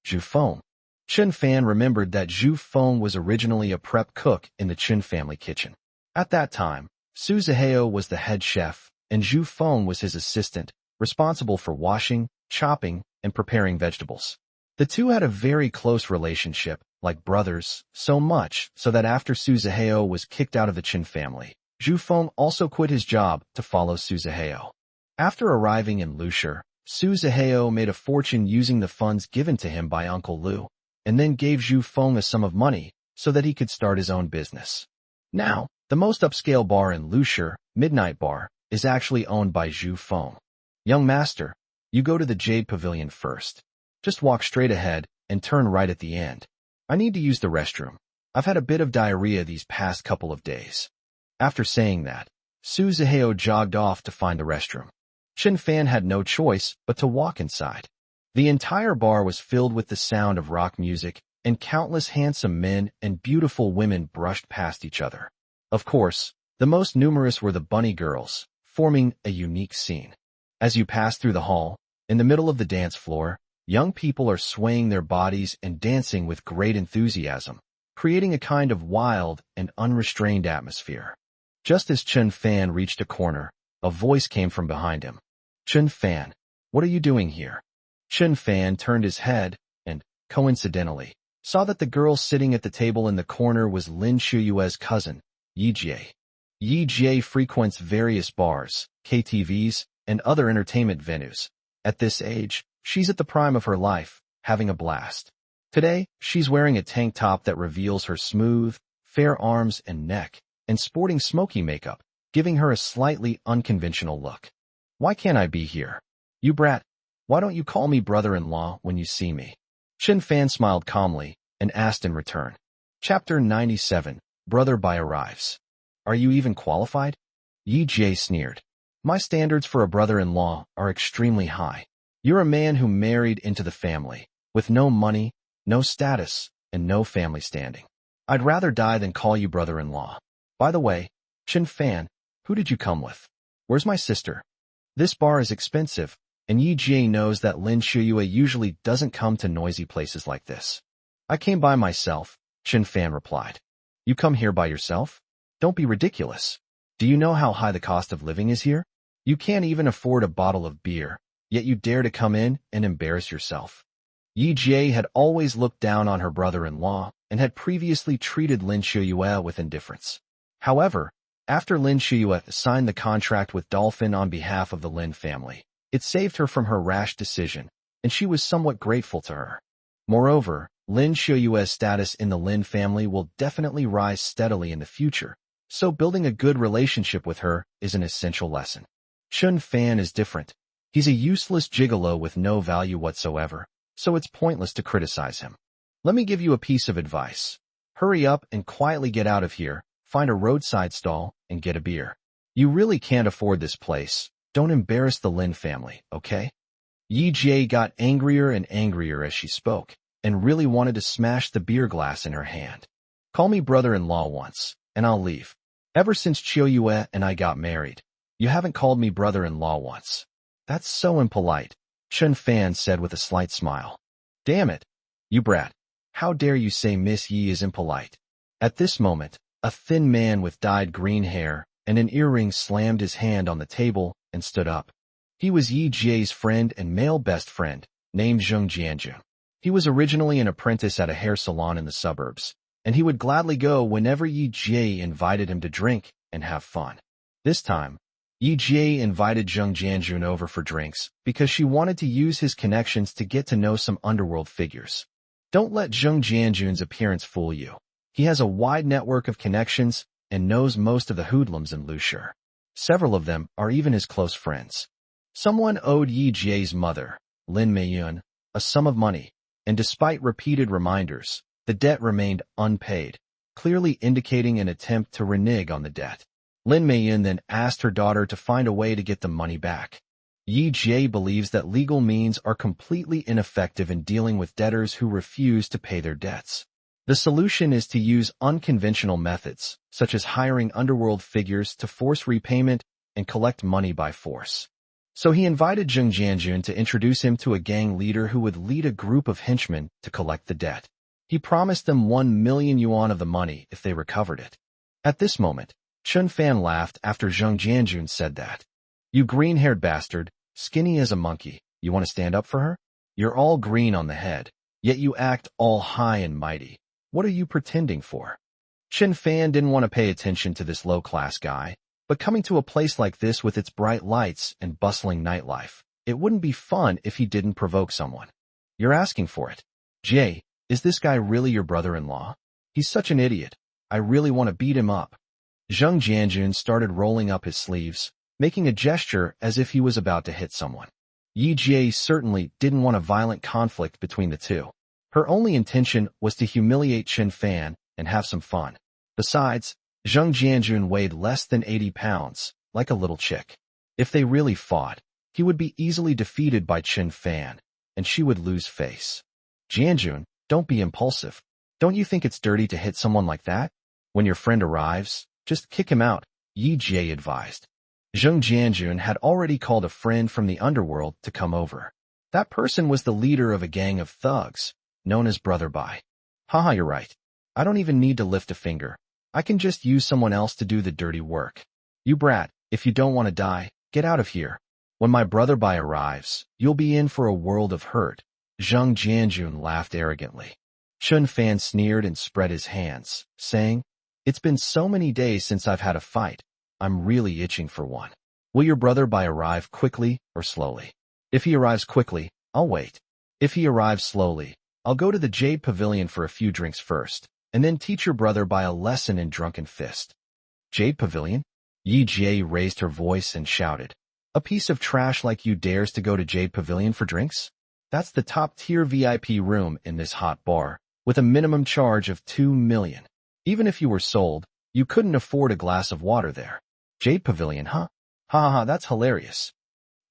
Zhu Feng?" Chun Fan remembered that Zhu Feng was originally a prep cook in the Chun family kitchen. At that time, Su Zihao was the head chef, and Zhu Feng was his assistant, responsible for washing, chopping, and preparing vegetables. The two had a very close relationship, like brothers, so much so that after Su Zihao was kicked out of the Qin family, Zhu Feng also quit his job to follow Su Zihao. After arriving in Lusher, Su Zihao made a fortune using the funds given to him by Uncle Lu, and then gave Zhu Feng a sum of money so that he could start his own business. Now, the most upscale bar in Lusher, Midnight Bar, is actually owned by Zhu Feng. "Young master, you go to the Jade Pavilion first. Just walk straight ahead and turn right at the end. I need to use the restroom. I've had a bit of diarrhea these past couple of days." After saying that, Su Zihao jogged off to find the restroom. Chen Fan had no choice but to walk inside. The entire bar was filled with the sound of rock music, and countless handsome men and beautiful women brushed past each other. Of course, the most numerous were the bunny girls, forming a unique scene. As you pass through the hall, in the middle of the dance floor, young people are swaying their bodies and dancing with great enthusiasm, creating a kind of wild and unrestrained atmosphere. Just as Chen Fan reached a corner, a voice came from behind him. "Chen Fan, what are you doing here?" Chen Fan turned his head and, coincidentally, saw that the girl sitting at the table in the corner was Lin Shuyue's cousin, Yi Jie. Yi Jie frequents various bars, KTVs, and other entertainment venues. At this age, she's at the prime of her life, having a blast. Today, she's wearing a tank top that reveals her smooth, fair arms and neck, and sporting smoky makeup, giving her a slightly unconventional look. "Why can't I be here? You brat, why don't you call me brother-in-law when you see me?" Chen Fan smiled calmly and asked in return. Chapter 97, Brother Bai arrives. "Are you even qualified?" Yi Jie sneered. "My standards for a brother-in-law are extremely high. You're a man who married into the family, with no money, no status, and no family standing. I'd rather die than call you brother-in-law. By the way, Chen Fan, who did you come with? Where's my sister? This bar is expensive, and Yi Jie knows that Lin Shuyue usually doesn't come to noisy places like this. I came by myself, Chen Fan replied. You come here by yourself? Don't be ridiculous. Do you know how high the cost of living is here? You can't even afford a bottle of beer, yet you dare to come in and embarrass yourself. Yi Jie had always looked down on her brother-in-law and had previously treated Lin Shuyue with indifference. However, after Lin Shuyue signed the contract with Dolphin on behalf of the Lin family, it saved her from her rash decision, and she was somewhat grateful to her. Moreover, Lin Shuyue's status in the Lin family will definitely rise steadily in the future, so building a good relationship with her is an essential lesson. Chen Fan is different. He's a useless gigolo with no value whatsoever, so it's pointless to criticize him. Let me give you a piece of advice. Hurry up and quietly get out of here, find a roadside stall, and get a beer. You really can't afford this place. Don't embarrass the Lin family, okay? Yi Jie got angrier and angrier as she spoke, and really wanted to smash the beer glass in her hand. Call me brother-in-law once, and I'll leave. Ever since Chiu and I got married, you haven't called me brother-in-law once. That's so impolite, Chen Fan said with a slight smile. Damn it, you brat. How dare you say Miss Yi is impolite? At this moment, a thin man with dyed green hair and an earring slammed his hand on the table and stood up. He was Yi Jie's friend and male best friend, named Zheng Jianjun. He was originally an apprentice at a hair salon in the suburbs, and he would gladly go whenever Yi Jie invited him to drink and have fun. This time, Yi Jie invited Zheng Jianjun over for drinks because she wanted to use his connections to get to know some underworld figures. Don't let Zheng Jianjun's appearance fool you. He has a wide network of connections and knows most of the hoodlums in Lushur. Several of them are even his close friends. Someone owed Yi Jie's mother, Lin Meiyun, a sum of money, and despite repeated reminders, the debt remained unpaid, clearly indicating an attempt to renege on the debt. Lin Meiyun then asked her daughter to find a way to get the money back. Yi Jie believes that legal means are completely ineffective in dealing with debtors who refuse to pay their debts. The solution is to use unconventional methods, such as hiring underworld figures to force repayment and collect money by force. So he invited Zheng Jianjun to introduce him to a gang leader who would lead a group of henchmen to collect the debt. He promised them 1 million yuan of the money if they recovered it. At this moment, Chen Fan laughed after Zheng Jianjun said that. You green-haired bastard, skinny as a monkey, you want to stand up for her? You're all green on the head, yet you act all high and mighty. What are you pretending for? Chen Fan didn't want to pay attention to this low-class guy, but coming to a place like this with its bright lights and bustling nightlife, it wouldn't be fun if he didn't provoke someone. You're asking for it. Jay, is this guy really your brother-in-law? He's such an idiot. I really want to beat him up. Zheng Jianjun started rolling up his sleeves, making a gesture as if he was about to hit someone. Yi Jie certainly didn't want a violent conflict between the two. Her only intention was to humiliate Chen Fan and have some fun. Besides, Zheng Jianjun weighed less than 80 pounds, like a little chick. If they really fought, he would be easily defeated by Chen Fan, and she would lose face. Jianjun, don't be impulsive. Don't you think it's dirty to hit someone like that? When your friend arrives, just kick him out, Yi Jie advised. Zheng Jianjun had already called a friend from the underworld to come over. That person was the leader of a gang of thugs, known as Brother Bai. Haha, you're right. I don't even need to lift a finger. I can just use someone else to do the dirty work. You brat, if you don't want to die, get out of here. When my Brother Bai arrives, you'll be in for a world of hurt. Zheng Jianjun laughed arrogantly. Chen Fan sneered and spread his hands, saying, It's been so many days since I've had a fight. I'm really itching for one. Will your Brother Bai arrive quickly or slowly? If he arrives quickly, I'll wait. If he arrives slowly, I'll go to the Jade Pavilion for a few drinks first, and then teach your Brother Bai a lesson in drunken fist. Jade Pavilion? Yi Jie raised her voice and shouted. A piece of trash like you dares to go to Jade Pavilion for drinks? That's the top-tier VIP room in this hot bar, with a minimum charge of 2 million. Even if you were sold, you couldn't afford a glass of water there. Jade Pavilion, huh? Ha ha ha, that's hilarious.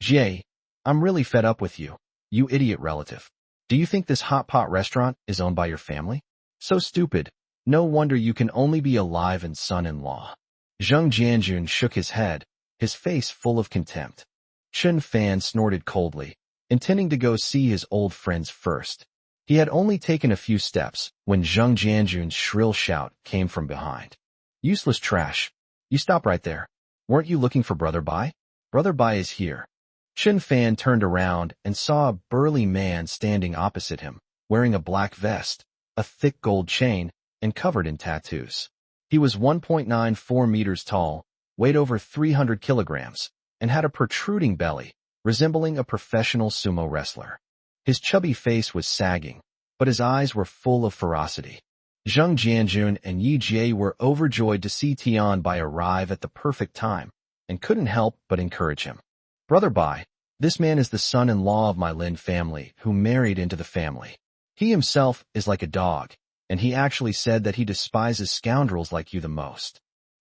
Jie, I'm really fed up with you, you idiot relative. Do you think this hot pot restaurant is owned by your family? So stupid. No wonder you can only be alive and son-in-law. Zheng Jianjun shook his head, his face full of contempt. Chen Fan snorted coldly, intending to go see his old friends first. He had only taken a few steps when Zheng Jianjun's shrill shout came from behind. Useless trash. You stop right there. Weren't you looking for Brother Bai? Brother Bai is here. Chen Fan turned around and saw a burly man standing opposite him, wearing a black vest, a thick gold chain, and covered in tattoos. He was 1.94 meters tall, weighed over 300 kilograms, and had a protruding belly, resembling a professional sumo wrestler. His chubby face was sagging, but his eyes were full of ferocity. Zheng Jianjun and Yi Jie were overjoyed to see Tian Bai arrive at the perfect time, and couldn't help but encourage him. Brother Bai, this man is the son-in-law of my Lin family, who married into the family. He himself is like a dog, and he actually said that he despises scoundrels like you the most.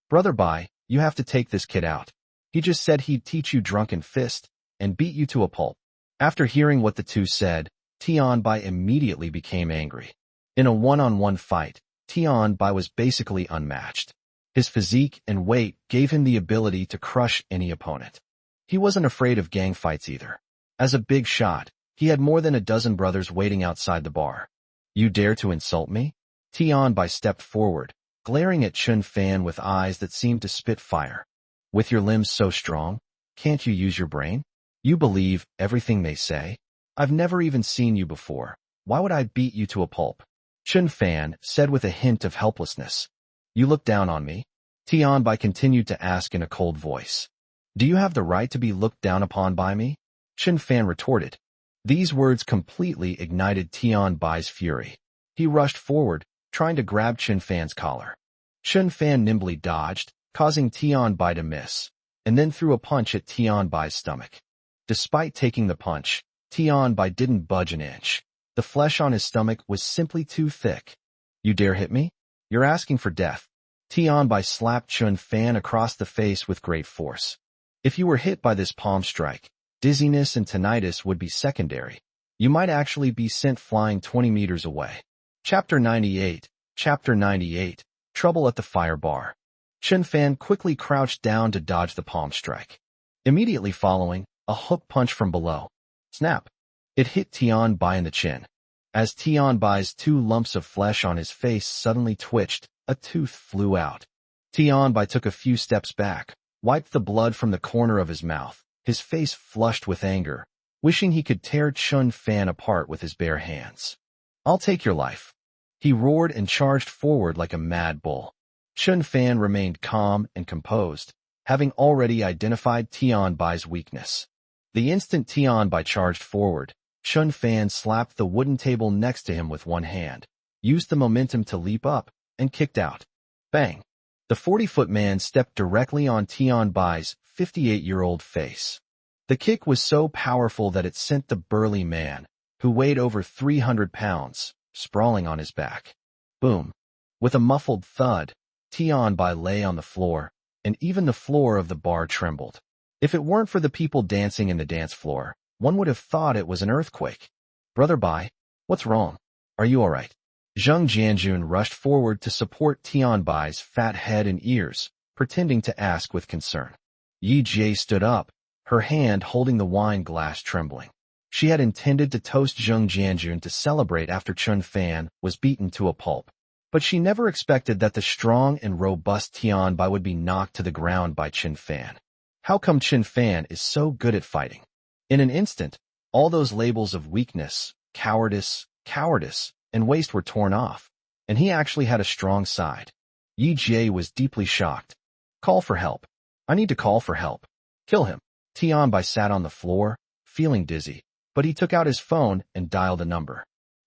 Brother Bai, you have to take this kid out. He just said he'd teach you drunken fist, and beat you to a pulp. After hearing what the two said, Tian Bai immediately became angry. In a one-on-one fight, Tian Bai was basically unmatched. His physique and weight gave him the ability to crush any opponent. He wasn't afraid of gang fights either. As a big shot, he had more than a dozen brothers waiting outside the bar. You dare to insult me? Tian Bai stepped forward, glaring at Chen Fan with eyes that seemed to spit fire. With your limbs so strong, can't you use your brain? You believe everything they say? I've never even seen you before. Why would I beat you to a pulp? Chen Fan said with a hint of helplessness. You look down on me? Tian Bai continued to ask in a cold voice. Do you have the right to be looked down upon by me? Chen Fan retorted. These words completely ignited Tian Bai's fury. He rushed forward, trying to grab Chen Fan's collar. Chen Fan nimbly dodged, causing Tian Bai to miss, and then threw a punch at Tian Bai's stomach. Despite taking the punch, Tian Bai didn't budge an inch. The flesh on his stomach was simply too thick. You dare hit me? You're asking for death. Tian Bai slapped Chen Fan across the face with great force. If you were hit by this palm strike, dizziness and tinnitus would be secondary. You might actually be sent flying 20 meters away. Chapter 98. Chapter 98. Trouble at the Fire Bar. Chen Fan quickly crouched down to dodge the palm strike. Immediately following, a hook punch from below. Snap! It hit Tian Bai in the chin. As Tian Bai's two lumps of flesh on his face suddenly twitched, a tooth flew out. Tian Bai took a few steps back, wiped the blood from the corner of his mouth, his face flushed with anger, wishing he could tear Chen Fan apart with his bare hands. I'll take your life. He roared and charged forward like a mad bull. Chen Fan remained calm and composed, having already identified Tian Bai's weakness. The instant Tian Bai charged forward, Chen Fan slapped the wooden table next to him with one hand, used the momentum to leap up, and kicked out. Bang! The 40-foot man stepped directly on Tian Bai's 58-year-old face. The kick was so powerful that it sent the burly man, who weighed over 300 pounds, sprawling on his back. Boom! With a muffled thud, Tian Bai lay on the floor, and even the floor of the bar trembled. If it weren't for the people dancing in the dance floor, one would have thought it was an earthquake. Brother Bai, what's wrong? Are you all right? Zheng Jianjun rushed forward to support Tian Bai's fat head and ears, pretending to ask with concern. Yi Jie stood up, her hand holding the wine glass trembling. She had intended to toast Zheng Jianjun to celebrate after Chen Fan was beaten to a pulp, but she never expected that the strong and robust Tian Bai would be knocked to the ground by Chen Fan. How come Chen Fan is so good at fighting? In an instant, all those labels of weakness, cowardice, and waste were torn off, and he actually had a strong side. Yi Jie was deeply shocked. Call for help. I need to call for help. Kill him. Tian Bai sat on the floor, feeling dizzy, but he took out his phone and dialed a number.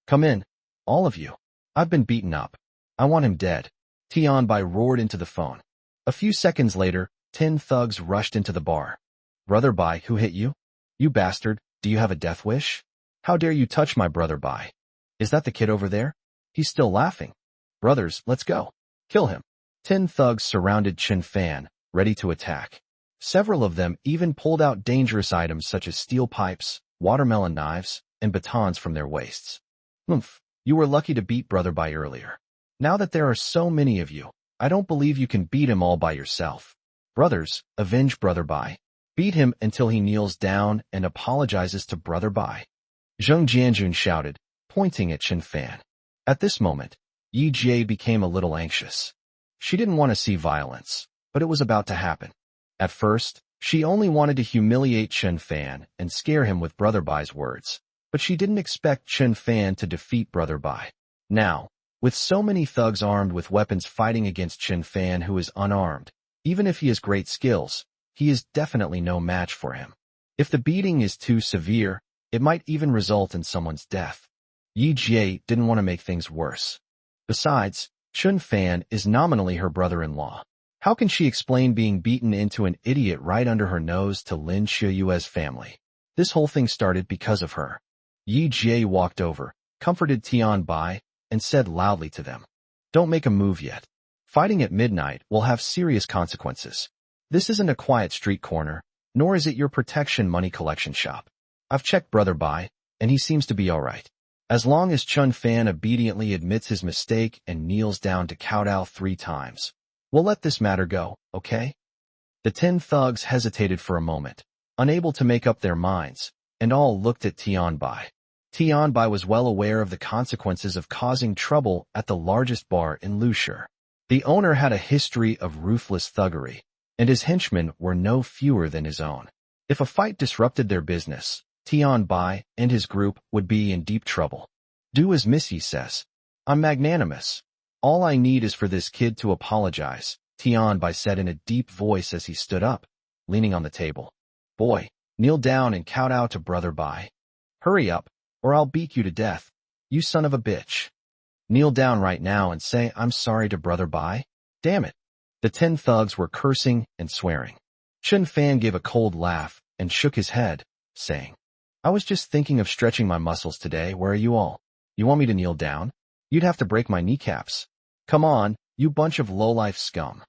Come in, all of you. I've been beaten up. I want him dead. Tian Bai roared into the phone. A few seconds later, 10 thugs rushed into the bar. Brother Bai, who hit you? You bastard, do you have a death wish? How dare you touch my brother Bai? Is that the kid over there? He's still laughing. Brothers, let's go. Kill him. 10 thugs surrounded Chen Fan, ready to attack. Several of them even pulled out dangerous items such as steel pipes, watermelon knives, and batons from their waists. Oomph, you were lucky to beat Brother Bai earlier. Now that there are so many of you, I don't believe you can beat him all by yourself. Brothers, avenge Brother Bai. Beat him until he kneels down and apologizes to Brother Bai. Zheng Jianjun shouted, pointing at Chen Fan. At this moment, Yi Jie became a little anxious. She didn't want to see violence, but it was about to happen. At first, she only wanted to humiliate Chen Fan and scare him with Brother Bai's words, but she didn't expect Chen Fan to defeat Brother Bai. Now, with so many thugs armed with weapons fighting against Chen Fan who is unarmed, even if he has great skills, he is definitely no match for him. If the beating is too severe, it might even result in someone's death. Yi Jie didn't want to make things worse. Besides, Chen Fan is nominally her brother-in-law. How can she explain being beaten into an idiot right under her nose to Lin Shiyue's family? This whole thing started because of her. Yi Jie walked over, comforted Tian Bai, and said loudly to them, "Don't make a move yet. Fighting at midnight will have serious consequences. This isn't a quiet street corner, nor is it your protection money collection shop. I've checked Brother Bai, and he seems to be all right. As long as Chen Fan obediently admits his mistake and kneels down to kowtow 3 times, we'll let this matter go, okay?" The 10 thugs hesitated for a moment, unable to make up their minds, and all looked at Tian Bai. Tian Bai was well aware of the consequences of causing trouble at the largest bar in Lushur. The owner had a history of ruthless thuggery, and his henchmen were no fewer than his own. If a fight disrupted their business, Tian Bai and his group would be in deep trouble. "Do as Missy says. I'm magnanimous. All I need is for this kid to apologize," Tian Bai said in a deep voice as he stood up, leaning on the table. "Boy, kneel down and kowtow to Brother Bai. Hurry up, or I'll beat you to death, you son of a bitch. Kneel down right now and say I'm sorry to Brother Bai. Damn it." The 10 thugs were cursing and swearing. Chen Fan gave a cold laugh and shook his head, saying, "I was just thinking of stretching my muscles today. Where are you all? You want me to kneel down? You'd have to break my kneecaps. Come on, you bunch of lowlife scum."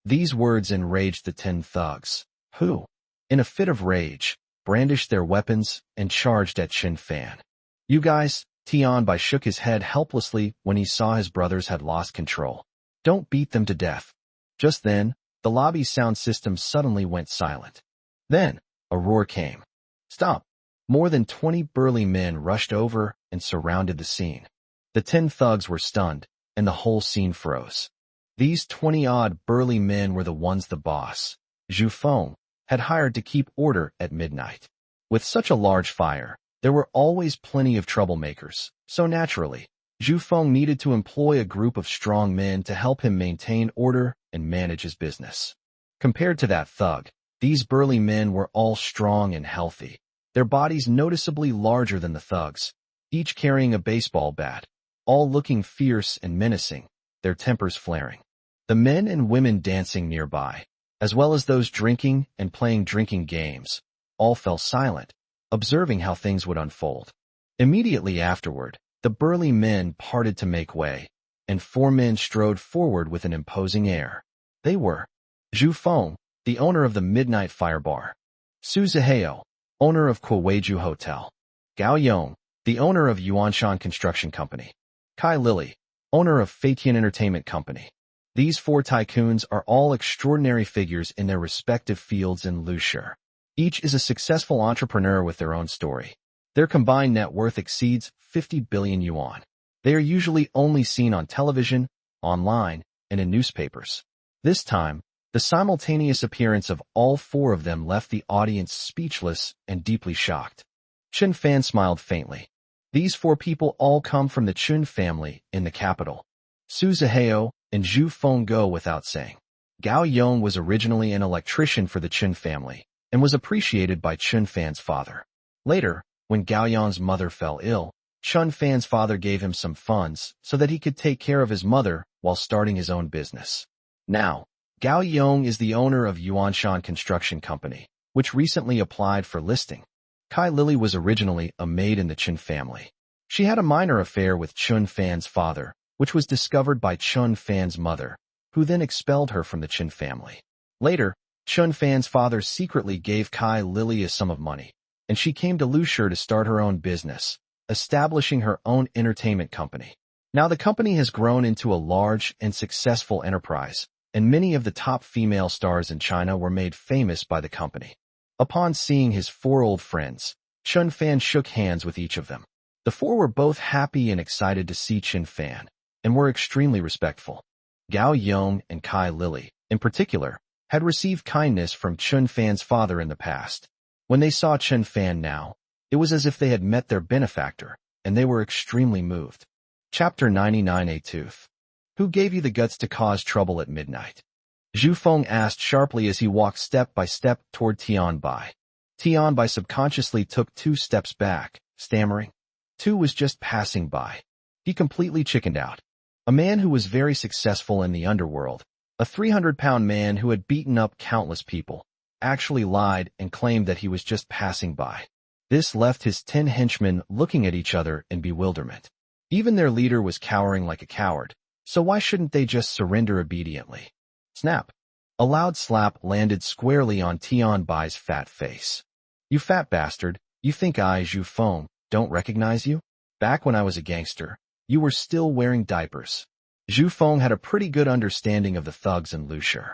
These words enraged the 10 thugs, who, in a fit of rage, brandished their weapons and charged at Chen Fan. "You guys," Tian Bai shook his head helplessly when he saw his brothers had lost control. "Don't beat them to death." Just then, the lobby's sound system suddenly went silent. Then, a roar came. "Stop!" More than 20 burly men rushed over and surrounded the scene. The 10 thugs were stunned, and the whole scene froze. These 20-odd burly men were the ones the boss, Zhu Feng, had hired to keep order at midnight. With such a large fire, there were always plenty of troublemakers, so naturally, Zhu Feng needed to employ a group of strong men to help him maintain order and manage his business. Compared to that thug, these burly men were all strong and healthy, their bodies noticeably larger than the thugs, each carrying a baseball bat, all looking fierce and menacing, their tempers flaring. The men and women dancing nearby, as well as those drinking and playing drinking games, all fell silent, observing how things would unfold. Immediately afterward, the burly men parted to make way, and 4 men strode forward with an imposing air. They were Zhu Feng, the owner of the Midnight Fire Bar; Su Zihao, owner of Kuweiju Hotel; Gao Yong, the owner of Yuanshan Construction Company; Kai Lily, owner of Feitian Entertainment Company. These 4 tycoons are all extraordinary figures in their respective fields in Lushur. Each is a successful entrepreneur with their own story. Their combined net worth exceeds 50 billion yuan. They are usually only seen on television, online, and in newspapers. This time, the simultaneous appearance of all 4 of them left the audience speechless and deeply shocked. Chen Fan smiled faintly. These 4 people all come from the Chun family in the capital. Su Zihao and Zhu Feng go without saying. Gao Yong was originally an electrician for the Chun family and was appreciated by Chun Fan's father. Later, when Gao Yong's mother fell ill, Chun Fan's father gave him some funds so that he could take care of his mother while starting his own business. Now, Gao Yong is the owner of Yuanshan Construction Company, which recently applied for listing. Kai Lily was originally a maid in the Chun family. She had a minor affair with Chun Fan's father, which was discovered by Chun Fan's mother, who then expelled her from the Chun family. Later, Chun Fan's father secretly gave Kai Lily a sum of money, and she came to Lushur to start her own business, establishing her own entertainment company. Now the company has grown into a large and successful enterprise, and many of the top female stars in China were made famous by the company. Upon seeing his four old friends, Chun Fan shook hands with each of them. The four were both happy and excited to see Chun Fan, and were extremely respectful. Gao Yong and Kai Lily, in particular, had received kindness from Chun Fan's father in the past. When they saw Chun Fan now, it was as if they had met their benefactor, and they were extremely moved. Chapter 99. A Tooth. Who gave you the guts to cause trouble at midnight? Zhu Feng asked sharply as he walked step by step toward Tian Bai. Tian Bai subconsciously took 2 steps back, stammering. Tu was just passing by. He completely chickened out. A man who was very successful in the underworld, a 300-pound man who had beaten up countless people, actually lied and claimed that he was just passing by. This left his 10 henchmen looking at each other in bewilderment. Even their leader was cowering like a coward, so why shouldn't they just surrender obediently? Snap. A loud slap landed squarely on Tian Bai's fat face. You fat bastard, you think I, Zhu Feng, don't recognize you? Back when I was a gangster, you were still wearing diapers. Zhu Feng had a pretty good understanding of the thugs in Lushi.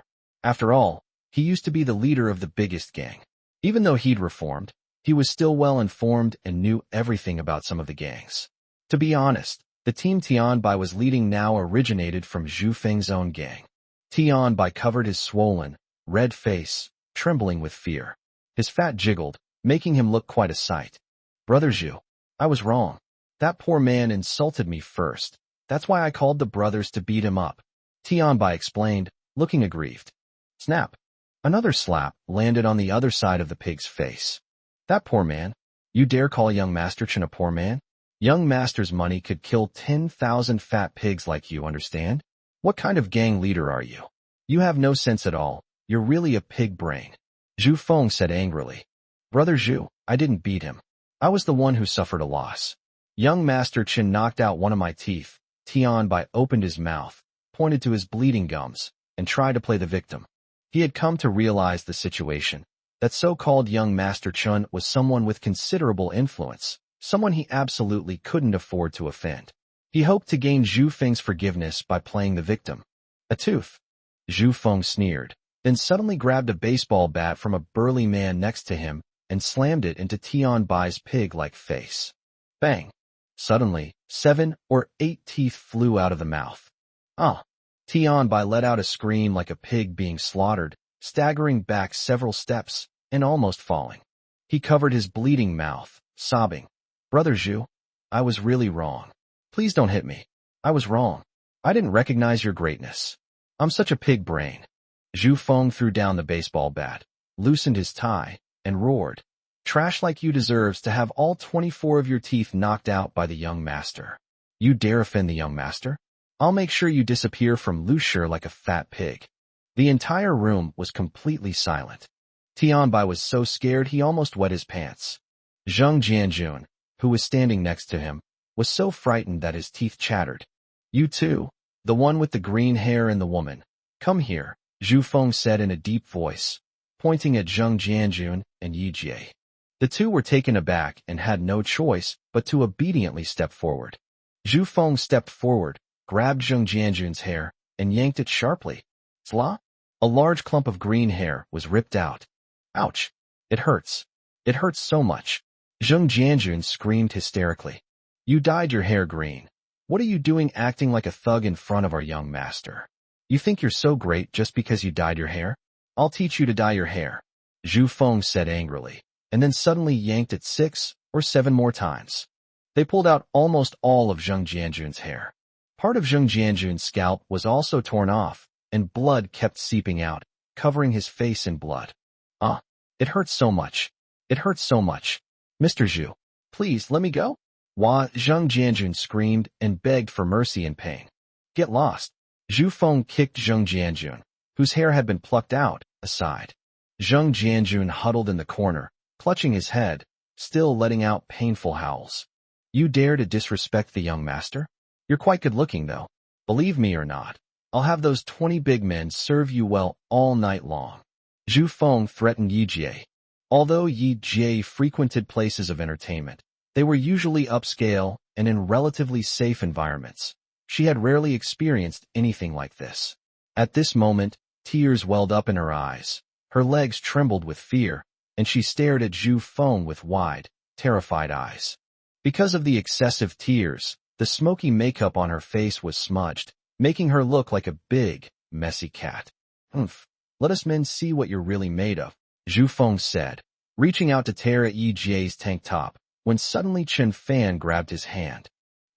After all, he used to be the leader of the biggest gang. Even though he'd reformed, he was still well informed and knew everything about some of the gangs. To be honest, the team Tian Bai was leading now originated from Zhu Feng's own gang. Tian Bai covered his swollen, red face, trembling with fear. His fat jiggled, making him look quite a sight. Brother Zhu, I was wrong. That poor man insulted me first. That's why I called the brothers to beat him up. Tian Bai explained, looking aggrieved. Snap. Another slap landed on the other side of the pig's face. That poor man? You dare call young Master Chen a poor man? Young Master's money could kill 10,000 fat pigs like you, understand? What kind of gang leader are you? You have no sense at all. You're really a pig brain. Zhu Feng said angrily. Brother Zhu, I didn't beat him. I was the one who suffered a loss. Young Master Chen knocked out one of my teeth. Tian Bai opened his mouth, pointed to his bleeding gums, and tried to play the victim. He had come to realize the situation. That so-called young Master Chen was someone with considerable influence, someone he absolutely couldn't afford to offend. He hoped to gain Zhu Feng's forgiveness by playing the victim. A tooth. Zhu Feng sneered, then suddenly grabbed a baseball bat from a burly man next to him and slammed it into Tian Bai's pig-like face. Bang! Suddenly, 7 or 8 teeth flew out of the mouth. Ah! Tian Bai let out a scream like a pig being slaughtered, staggering back several steps and almost falling. He covered his bleeding mouth, sobbing. Brother Zhu, I was really wrong. Please don't hit me. I was wrong. I didn't recognize your greatness. I'm such a pig brain. Zhu Feng threw down the baseball bat, loosened his tie, and roared. Trash like you deserves to have all 24 of your teeth knocked out by the young master. You dare offend the young master? I'll make sure you disappear from Lushi like a fat pig. The entire room was completely silent. Tian Bai was so scared he almost wet his pants. Zheng Jianjun, who was standing next to him, was so frightened that his teeth chattered. You too, the one with the green hair and the woman. Come here, Zhu Feng said in a deep voice, pointing at Zheng Jianjun and Yi Jie. The two were taken aback and had no choice but to obediently step forward. Zhu Feng stepped forward, grabbed Zheng Jianjun's hair, and yanked it sharply. Zla? A large clump of green hair was ripped out. Ouch! It hurts. It hurts so much. Zheng Jianjun screamed hysterically. You dyed your hair green. What are you doing acting like a thug in front of our young master? You think you're so great just because you dyed your hair? I'll teach you to dye your hair, Zhu Feng said angrily, and then suddenly yanked it 6 or 7 more times. They pulled out almost all of Zheng Jianjun's hair. Part of Zheng Jianjun's scalp was also torn off, and blood kept seeping out, covering his face in blood. Ah, it hurts so much. It hurts so much. Mr. Zhu, please let me go. Wah, Zheng Jianjun screamed and begged for mercy in pain. Get lost. Zhu Feng kicked Zheng Jianjun, whose hair had been plucked out, aside. Zheng Jianjun huddled in the corner, clutching his head, still letting out painful howls. You dare to disrespect the young master? You're quite good-looking, though. Believe me or not, I'll have those 20 big men serve you well all night long. Zhu Feng threatened Yi Jie. Although Yi Jie frequented places of entertainment, they were usually upscale and in relatively safe environments. She had rarely experienced anything like this. At this moment, tears welled up in her eyes. Her legs trembled with fear, and she stared at Zhu Feng with wide, terrified eyes. Because of the excessive tears, the smoky makeup on her face was smudged, making her look like a big, messy cat. "Humph, let us men see what you're really made of," Zhu Feng said, reaching out to tear at Yi Jie's tank top, when suddenly Chen Fan grabbed his hand.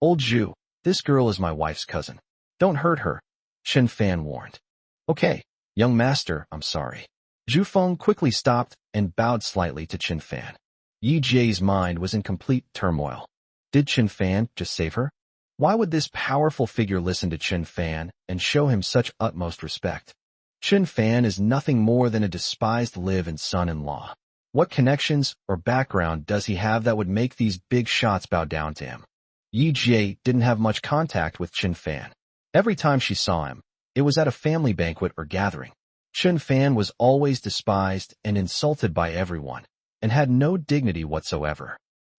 "Old Zhu, this girl is my wife's cousin. Don't hurt her," Chen Fan warned. "Okay, young master, I'm sorry." Zhu Feng quickly stopped and bowed slightly to Chen Fan. Yi Jie's mind was in complete turmoil. Did Chen Fan just save her? Why would this powerful figure listen to Chen Fan and show him such utmost respect? Chen Fan is nothing more than a despised live-in son-in-law. What connections or background does he have that would make these big shots bow down to him? Yi Jie didn't have much contact with Chen Fan. Every time she saw him, it was at a family banquet or gathering. Chen Fan was always despised and insulted by everyone, and had no dignity whatsoever.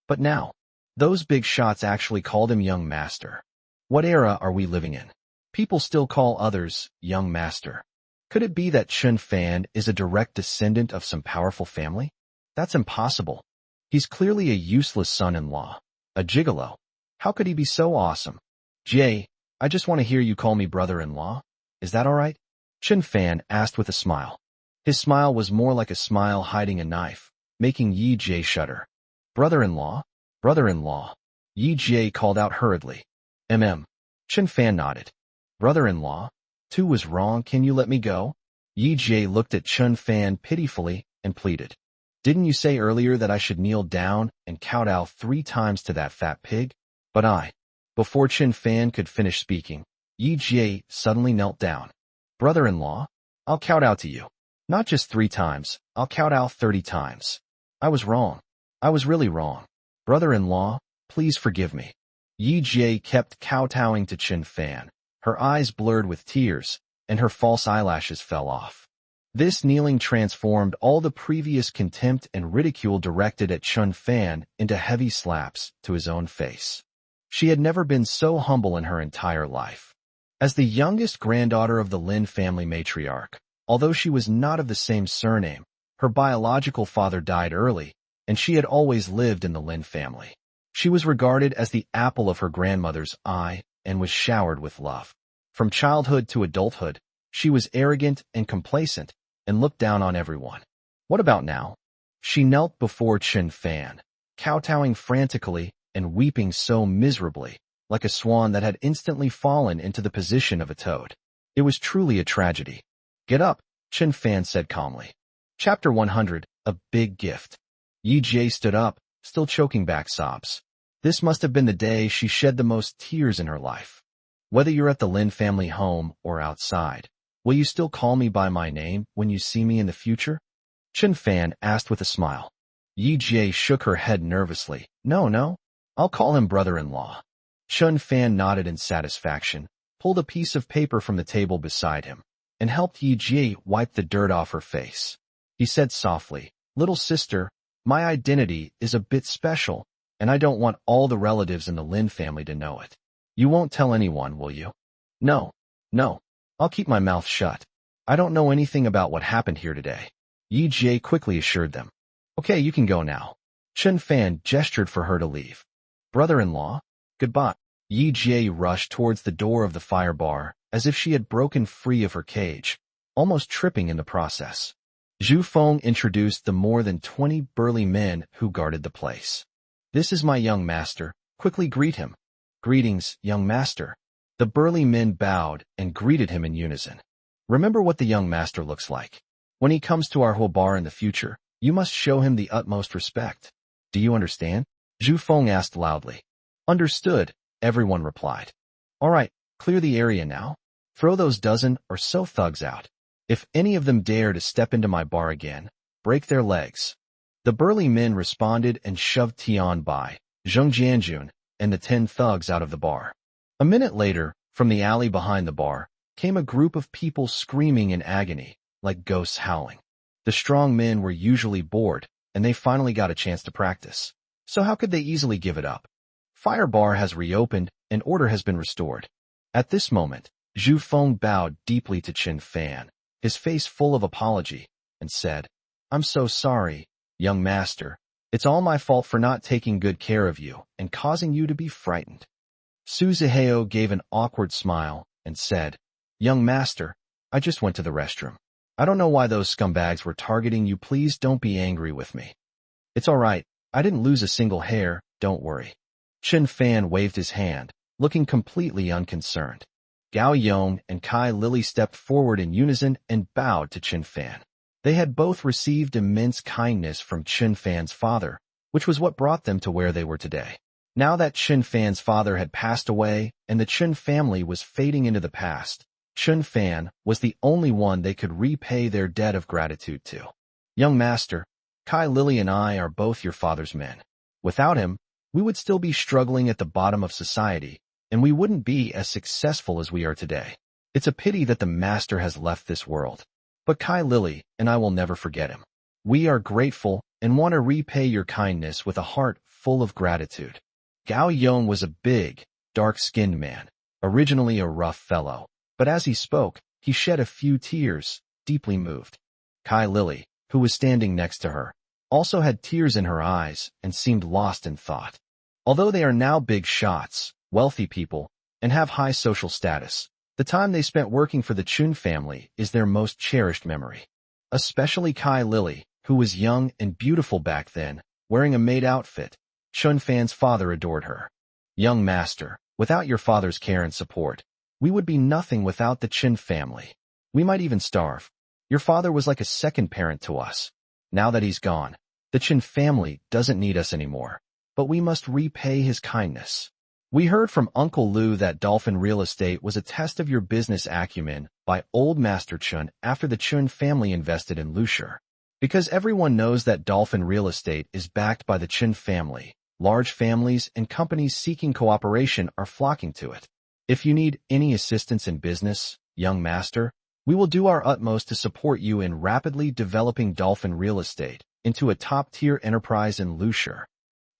But now, those big shots actually called him young master. What era are we living in? People still call others young master. Could it be that Chen Fan is a direct descendant of some powerful family? That's impossible. He's clearly a useless son-in-law, a gigolo. How could he be so awesome? "Jie, I just want to hear you call me brother-in-law. Is that all right?" Chen Fan asked with a smile. His smile was more like a smile hiding a knife, making Yi Jie shudder. "Brother-in-law? Brother-in-law," Yi Jie called out hurriedly. Chen Fan nodded. "Brother-in-law? Tu was wrong, can you let me go?" Yi Jie looked at Chen Fan pitifully and pleaded. "Didn't you say earlier that I should kneel down and kowtow 3 times to that fat pig?" But Before Chen Fan could finish speaking, Yi Jie suddenly knelt down. "Brother-in-law, I'll kowtow to you. Not just 3 times, I'll kowtow 30 times. I was wrong. I was really wrong. Brother-in-law, please forgive me." Yi Jie kept kowtowing to Chen Fan. Her eyes blurred with tears, and her false eyelashes fell off. This kneeling transformed all the previous contempt and ridicule directed at Chen Fan into heavy slaps to his own face. She had never been so humble in her entire life. As the youngest granddaughter of the Lin family matriarch, although she was not of the same surname, her biological father died early, and she had always lived in the Lin family. She was regarded as the apple of her grandmother's eye and was showered with love. From childhood to adulthood, she was arrogant and complacent and looked down on everyone. What about now? She knelt before Chen Fan, kowtowing frantically and weeping so miserably, like a swan that had instantly fallen into the position of a toad. It was truly a tragedy. "Get up," Chen Fan said calmly. Chapter 100, A Big Gift. Yi Jie stood up, still choking back sobs. This must have been the day she shed the most tears in her life. "Whether you're at the Lin family home or outside, will you still call me by my name when you see me in the future?" Chen Fan asked with a smile. Yi Jie shook her head nervously. No, I'll call him brother-in-law." Chen Fan nodded in satisfaction, pulled a piece of paper from the table beside him, and helped Yi Jie wipe the dirt off her face. He said softly, "Little sister, my identity is a bit special, and I don't want all the relatives in the Lin family to know it. You won't tell anyone, will you?" No, I'll keep my mouth shut. I don't know anything about what happened here today," Yi Jie quickly assured them. "Okay, you can go now." Chen Fan gestured for her to leave. "Brother-in-law, goodbye." Yi Jie rushed towards the door of the fire bar, as if she had broken free of her cage, almost tripping in the process. Zhu Feng introduced the more than 20 burly men who guarded the place. "This is my young master. Quickly greet him." "Greetings, young master." The burly men bowed and greeted him in unison. "Remember what the young master looks like. When he comes to our bar in the future, you must show him the utmost respect. Do you understand?" Zhu Feng asked loudly. "Understood," everyone replied. "All right, clear the area now. Throw those dozen or so thugs out. If any of them dare to step into my bar again, break their legs." The burly men responded and shoved Tian Bai, Zheng Jianjun, and the 10 thugs out of the bar. A minute later, from the alley behind the bar, came a group of people screaming in agony, like ghosts howling. The strong men were usually bored, and they finally got a chance to practice. So how could they easily give it up? Fire bar has reopened, and order has been restored. At this moment, Zhu Feng bowed deeply to Qin Fan, his face full of apology, and said, "I'm so sorry, young master. It's all my fault for not taking good care of you and causing you to be frightened." Su Zihao gave an awkward smile and said, "Young master, I just went to the restroom. I don't know why those scumbags were targeting you. Please don't be angry with me." "It's all right. I didn't lose a single hair, don't worry." Qin Fan waved his hand, looking completely unconcerned. Gao Yong and Kai Lily stepped forward in unison and bowed to Qin Fan. They had both received immense kindness from Qin Fan's father, which was what brought them to where they were today. Now that Qin Fan's father had passed away and the Qin family was fading into the past, Qin Fan was the only one they could repay their debt of gratitude to. "Young master, Kai Lily and I are both your father's men. Without him, we would still be struggling at the bottom of society, and we wouldn't be as successful as we are today. It's a pity that the master has left this world. But Kai Lily and I will never forget him. We are grateful and want to repay your kindness with a heart full of gratitude." Gao Yong was a big, dark-skinned man, originally a rough fellow, but as he spoke, he shed a few tears, deeply moved. Kai Lily, who was standing next to her, also had tears in her eyes and seemed lost in thought. Although they are now big shots, wealthy people, and have high social status, the time they spent working for the Chun family is their most cherished memory. Especially Kai Lily, who was young and beautiful back then, wearing a maid outfit. Chun Fan's father adored her. "Young master, without your father's care and support, we would be nothing without the Qin family. We might even starve. Your father was like a second parent to us. Now that he's gone, the Qin family doesn't need us anymore, but we must repay his kindness. We heard from Uncle Lu that Dolphin Real Estate was a test of your business acumen by old Master Chun after the Chun family invested in Lushur. Because everyone knows that Dolphin Real Estate is backed by the Qin family, large families and companies seeking cooperation are flocking to it. If you need any assistance in business, young master, we will do our utmost to support you in rapidly developing Dolphin Real Estate into a top-tier enterprise in Lushur."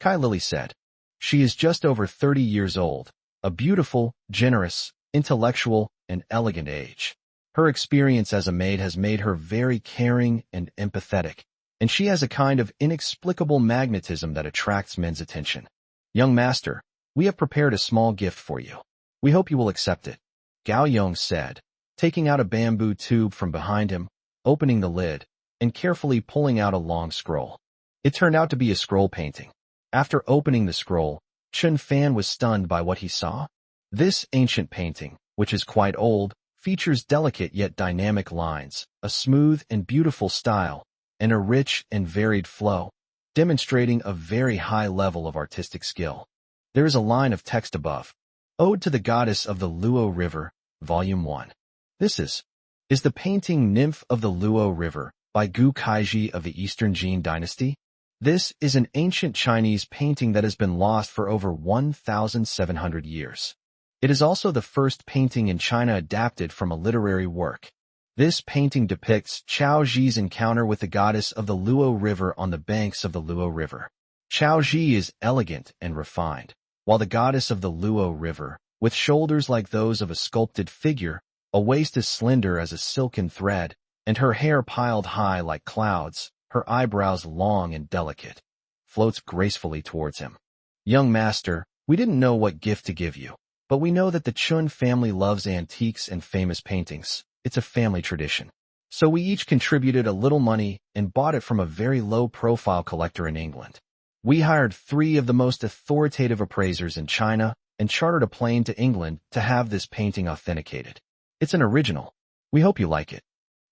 Kai Lily said. She is just over 30 years old, a beautiful, generous, intellectual, and elegant age. Her experience as a maid has made her very caring and empathetic, and she has a kind of inexplicable magnetism that attracts men's attention. "Young master, we have prepared a small gift for you. We hope you will accept it," Gao Yong said, taking out a bamboo tube from behind him, opening the lid, and carefully pulling out a long scroll. It turned out to be a scroll painting. After opening the scroll, Chun Fan was stunned by what he saw. This ancient painting, which is quite old, features delicate yet dynamic lines, a smooth and beautiful style, and a rich and varied flow, demonstrating a very high level of artistic skill. There is a line of text above. Ode to the Goddess of the Luo River, Volume 1. This is the painting Nymph of the Luo River by Gu Kaiji of the Eastern Jin Dynasty. This is an ancient Chinese painting that has been lost for over 1,700 years. It is also the first painting in China adapted from a literary work. This painting depicts Chao Zhi's encounter with the goddess of the Luo River on the banks of the Luo River. Chao Zhi is elegant and refined, while the goddess of the Luo River, with shoulders like those of a sculpted figure, a waist as slender as a silken thread, and her hair piled high like clouds, her eyebrows long and delicate, floats gracefully towards him. "Young master, we didn't know what gift to give you, but we know that the Chun family loves antiques and famous paintings. It's a family tradition. So we each contributed a little money and bought it from a very low-profile collector in England. We hired 3 of the most authoritative appraisers in China and chartered a plane to England to have this painting authenticated. It's an original. We hope you like it."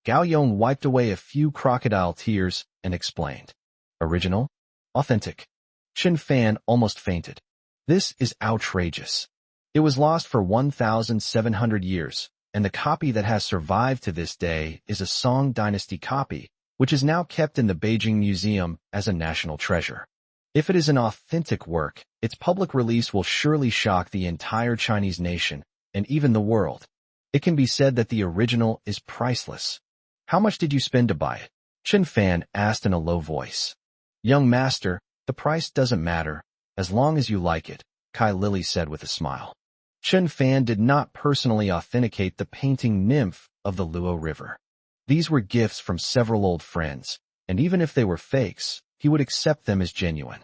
Gao Yong wiped away a few crocodile tears and explained. "Original? Authentic?" Qin Fan almost fainted. "This is outrageous. It was lost for 1,700 years. And the copy that has survived to this day is a Song Dynasty copy, which is now kept in the Beijing Museum as a national treasure. If it is an authentic work, its public release will surely shock the entire Chinese nation and even the world. It can be said that the original is priceless." "How much did you spend to buy it?" Qin Fan asked in a low voice. "Young master, the price doesn't matter, as long as you like it," Kai Lily said with a smile. Chen Fan did not personally authenticate the painting nymph of the Luo River. These were gifts from several old friends, and even if they were fakes, he would accept them as genuine.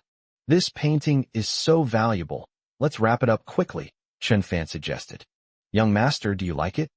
This painting is so valuable. Let's wrap it up quickly, Chen Fan suggested. Young master, do you like it?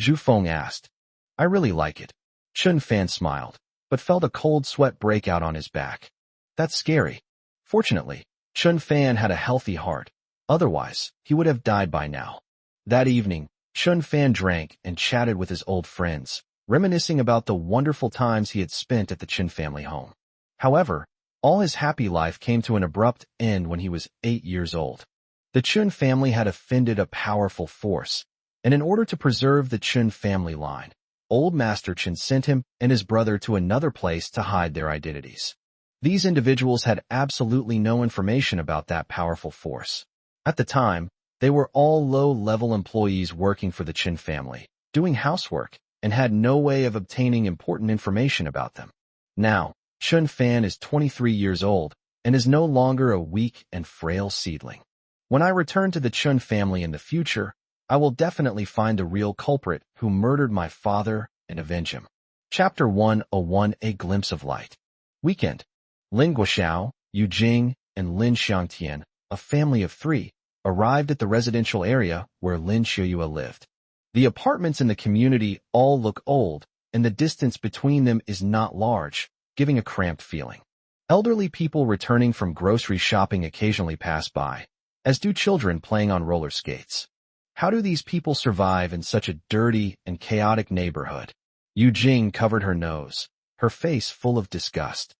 Zhu Feng asked. I really like it. Chen Fan smiled, but felt a cold sweat break out on his back. That's scary. Fortunately, Chen Fan had a healthy heart. Otherwise, he would have died by now. That evening, Chen Fan drank and chatted with his old friends, reminiscing about the wonderful times he had spent at the Chen family home. However, all his happy life came to an abrupt end when he was 8 years old. The Chen family had offended a powerful force, and in order to preserve the Chen family line, Old Master Chen sent him and his brother to another place to hide their identities. These individuals had absolutely no information about that powerful force. At the time, they were all low-level employees working for the Chen family, doing housework, and had no way of obtaining important information about them. Now, Chen Fan is 23 years old and is no longer a weak and frail seedling. When I return to the Chen family in the future, I will definitely find the real culprit who murdered my father and avenge him. Chapter 101: A Glimpse of Light. Weekend. Lin Guoxiao, Yu Jing, and Lin Xiangtian, a family of 3, arrived at the residential area where Lin Xiuyue lived. The apartments in the community all look old, and the distance between them is not large, giving a cramped feeling. Elderly people returning from grocery shopping occasionally pass by, as do children playing on roller skates. How do these people survive in such a dirty and chaotic neighborhood? Yu Jing covered her nose, her face full of disgust.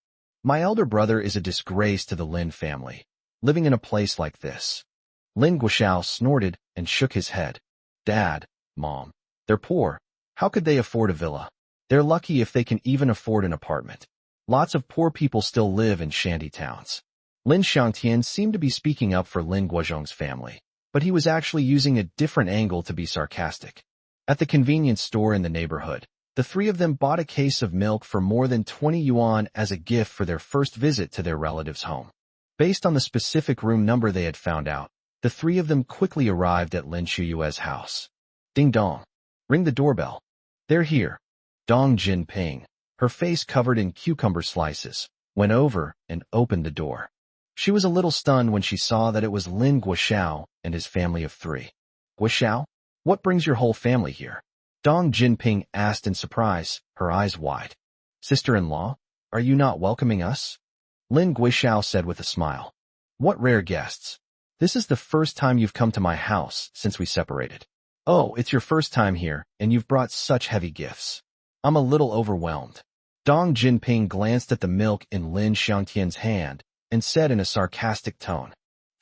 My elder brother is a disgrace to the Lin family, living in a place like this. Lin Guoxiao snorted and shook his head. Dad, Mom, they're poor. How could they afford a villa? They're lucky if they can even afford an apartment. Lots of poor people still live in shanty towns. Lin Xiangtian seemed to be speaking up for Lin Guozhong's family, but he was actually using a different angle to be sarcastic. At the convenience store in the neighborhood, the 3 of them bought a case of milk for more than 20 yuan as a gift for their first visit to their relative's home. Based on the specific room number they had found out, the 3 of them quickly arrived at Lin Xiuyue's house. Ding dong. Ring the doorbell. They're here. Dong Jinping, her face covered in cucumber slices, went over and opened the door. She was a little stunned when she saw that it was Lin Guoxiao and his family of 3. Guoxiao, what brings your whole family here? Dong Jinping asked in surprise, her eyes wide. Sister-in-law, are you not welcoming us? Lin Guoxiao said with a smile. What rare guests. This is the first time you've come to my house since we separated. Oh, it's your first time here, and you've brought such heavy gifts. I'm a little overwhelmed. Dong Jinping glanced at the milk in Lin Xiangtian's hand and said in a sarcastic tone.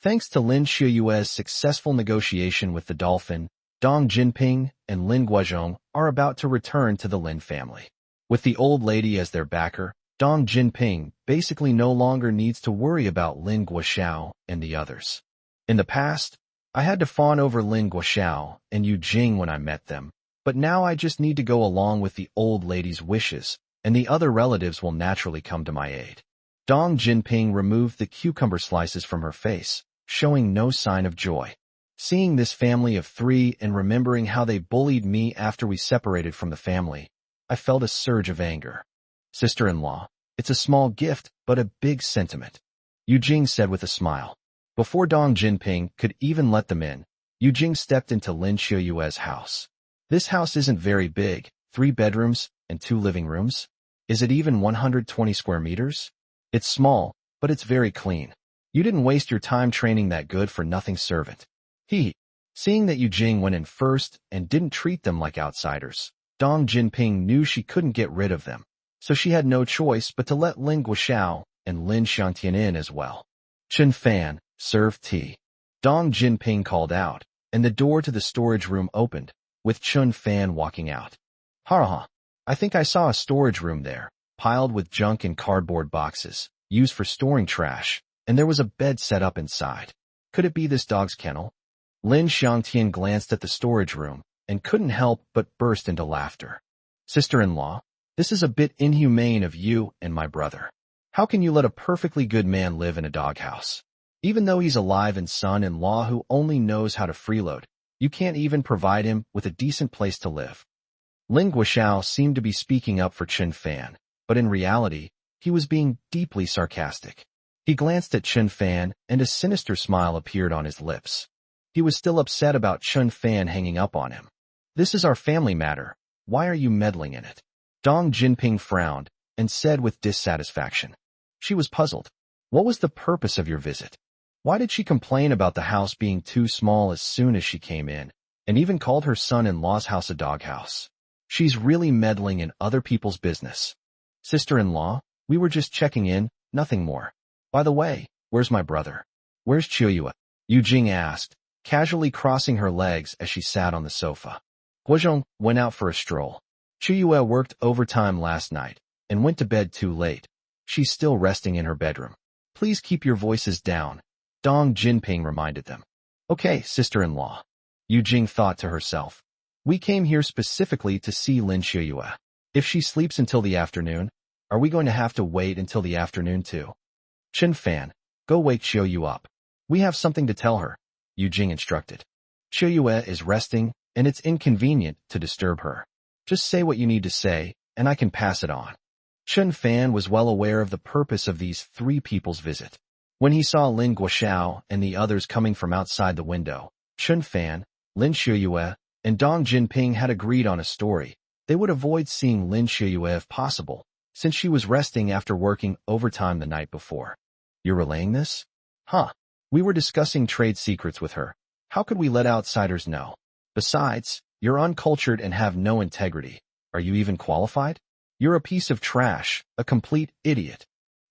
Thanks to Lin Xiuyue's successful negotiation with the dolphin, Dong Jinping and Lin Guozhong are about to return to the Lin family. With the old lady as their backer, Dong Jinping basically no longer needs to worry about Lin Guoxiao and the others. In the past, I had to fawn over Lin Guoxiao and Yu Jing when I met them, but now I just need to go along with the old lady's wishes, and the other relatives will naturally come to my aid. Dong Jinping removed the cucumber slices from her face, showing no sign of joy. Seeing this family of 3 and remembering how they bullied me after we separated from the family, I felt a surge of anger. Sister-in-law, it's a small gift, but a big sentiment, Yu Jing said with a smile. Before Dong Jinping could even let them in, Yu Jing stepped into Lin Xiuyue's house. This house isn't very big, 3 bedrooms and 2 living rooms. Is it even 120 square meters? It's small, but it's very clean. You didn't waste your time training that good-for-nothing servant. Seeing that Yu Jing went in first and didn't treat them like outsiders, Dong Jinping knew she couldn't get rid of them, so she had no choice but to let Lin Guoxiao and Lin Xiangtian in as well. Chen Fan, serve tea. Dong Jinping called out, and the door to the storage room opened, with Chen Fan walking out. Ha! I think I saw a storage room there, piled with junk and cardboard boxes, used for storing trash, and there was a bed set up inside. Could it be this dog's kennel? Lin Xiangtian glanced at the storage room and couldn't help but burst into laughter. Sister-in-law, this is a bit inhumane of you and my brother. How can you let a perfectly good man live in a doghouse? Even though he's alive and son-in-law who only knows how to freeload, You can't even provide him with a decent place to live. Lin Guoxiao seemed to be speaking up for Chen Fan, but in reality, he was being deeply sarcastic. He glanced at Chen Fan, and a sinister smile appeared on his lips. He was still upset about Chen Fan hanging up on him. This is our family matter. Why are you meddling in it? Dong Jinping frowned and said with dissatisfaction. She was puzzled. What was the purpose of your visit? Why did she complain about the house being too small as soon as she came in, and even called her son-in-law's house a doghouse? She's really meddling in other people's business. Sister-in-law, we were just checking in, nothing more. By the way, where's my brother? Where's Qiuyue? Yu Jing asked, casually crossing her legs as she sat on the sofa. Guozhong went out for a stroll. Qiuyue worked overtime last night and went to bed too late. She's still resting in her bedroom. Please keep your voices down, Dong Jinping reminded them. Okay, sister-in-law. Yu Jing thought to herself. We came here specifically to see Lin Qiuyue. If she sleeps until the afternoon, are we going to have to wait until the afternoon too? Chen Fan, go wake Qiuyue up. We have something to tell her, Yu Jing instructed. Qiuyue is resting, and it's inconvenient to disturb her. Just say what you need to say, and I can pass it on. Chen Fan was well aware of the purpose of these three people's visit. When he saw Lin Guoxiao and the others coming from outside the window, Chen Fan, Lin Qiuyue, and Dong Jinping had agreed on a story. They would avoid seeing Lin Qiuyue if possible, since she was resting after working overtime the night before. You're relaying this? Huh. We were discussing trade secrets with her. How could we let outsiders know? Besides, you're uncultured and have no integrity. Are you even qualified? You're a piece of trash, a complete idiot.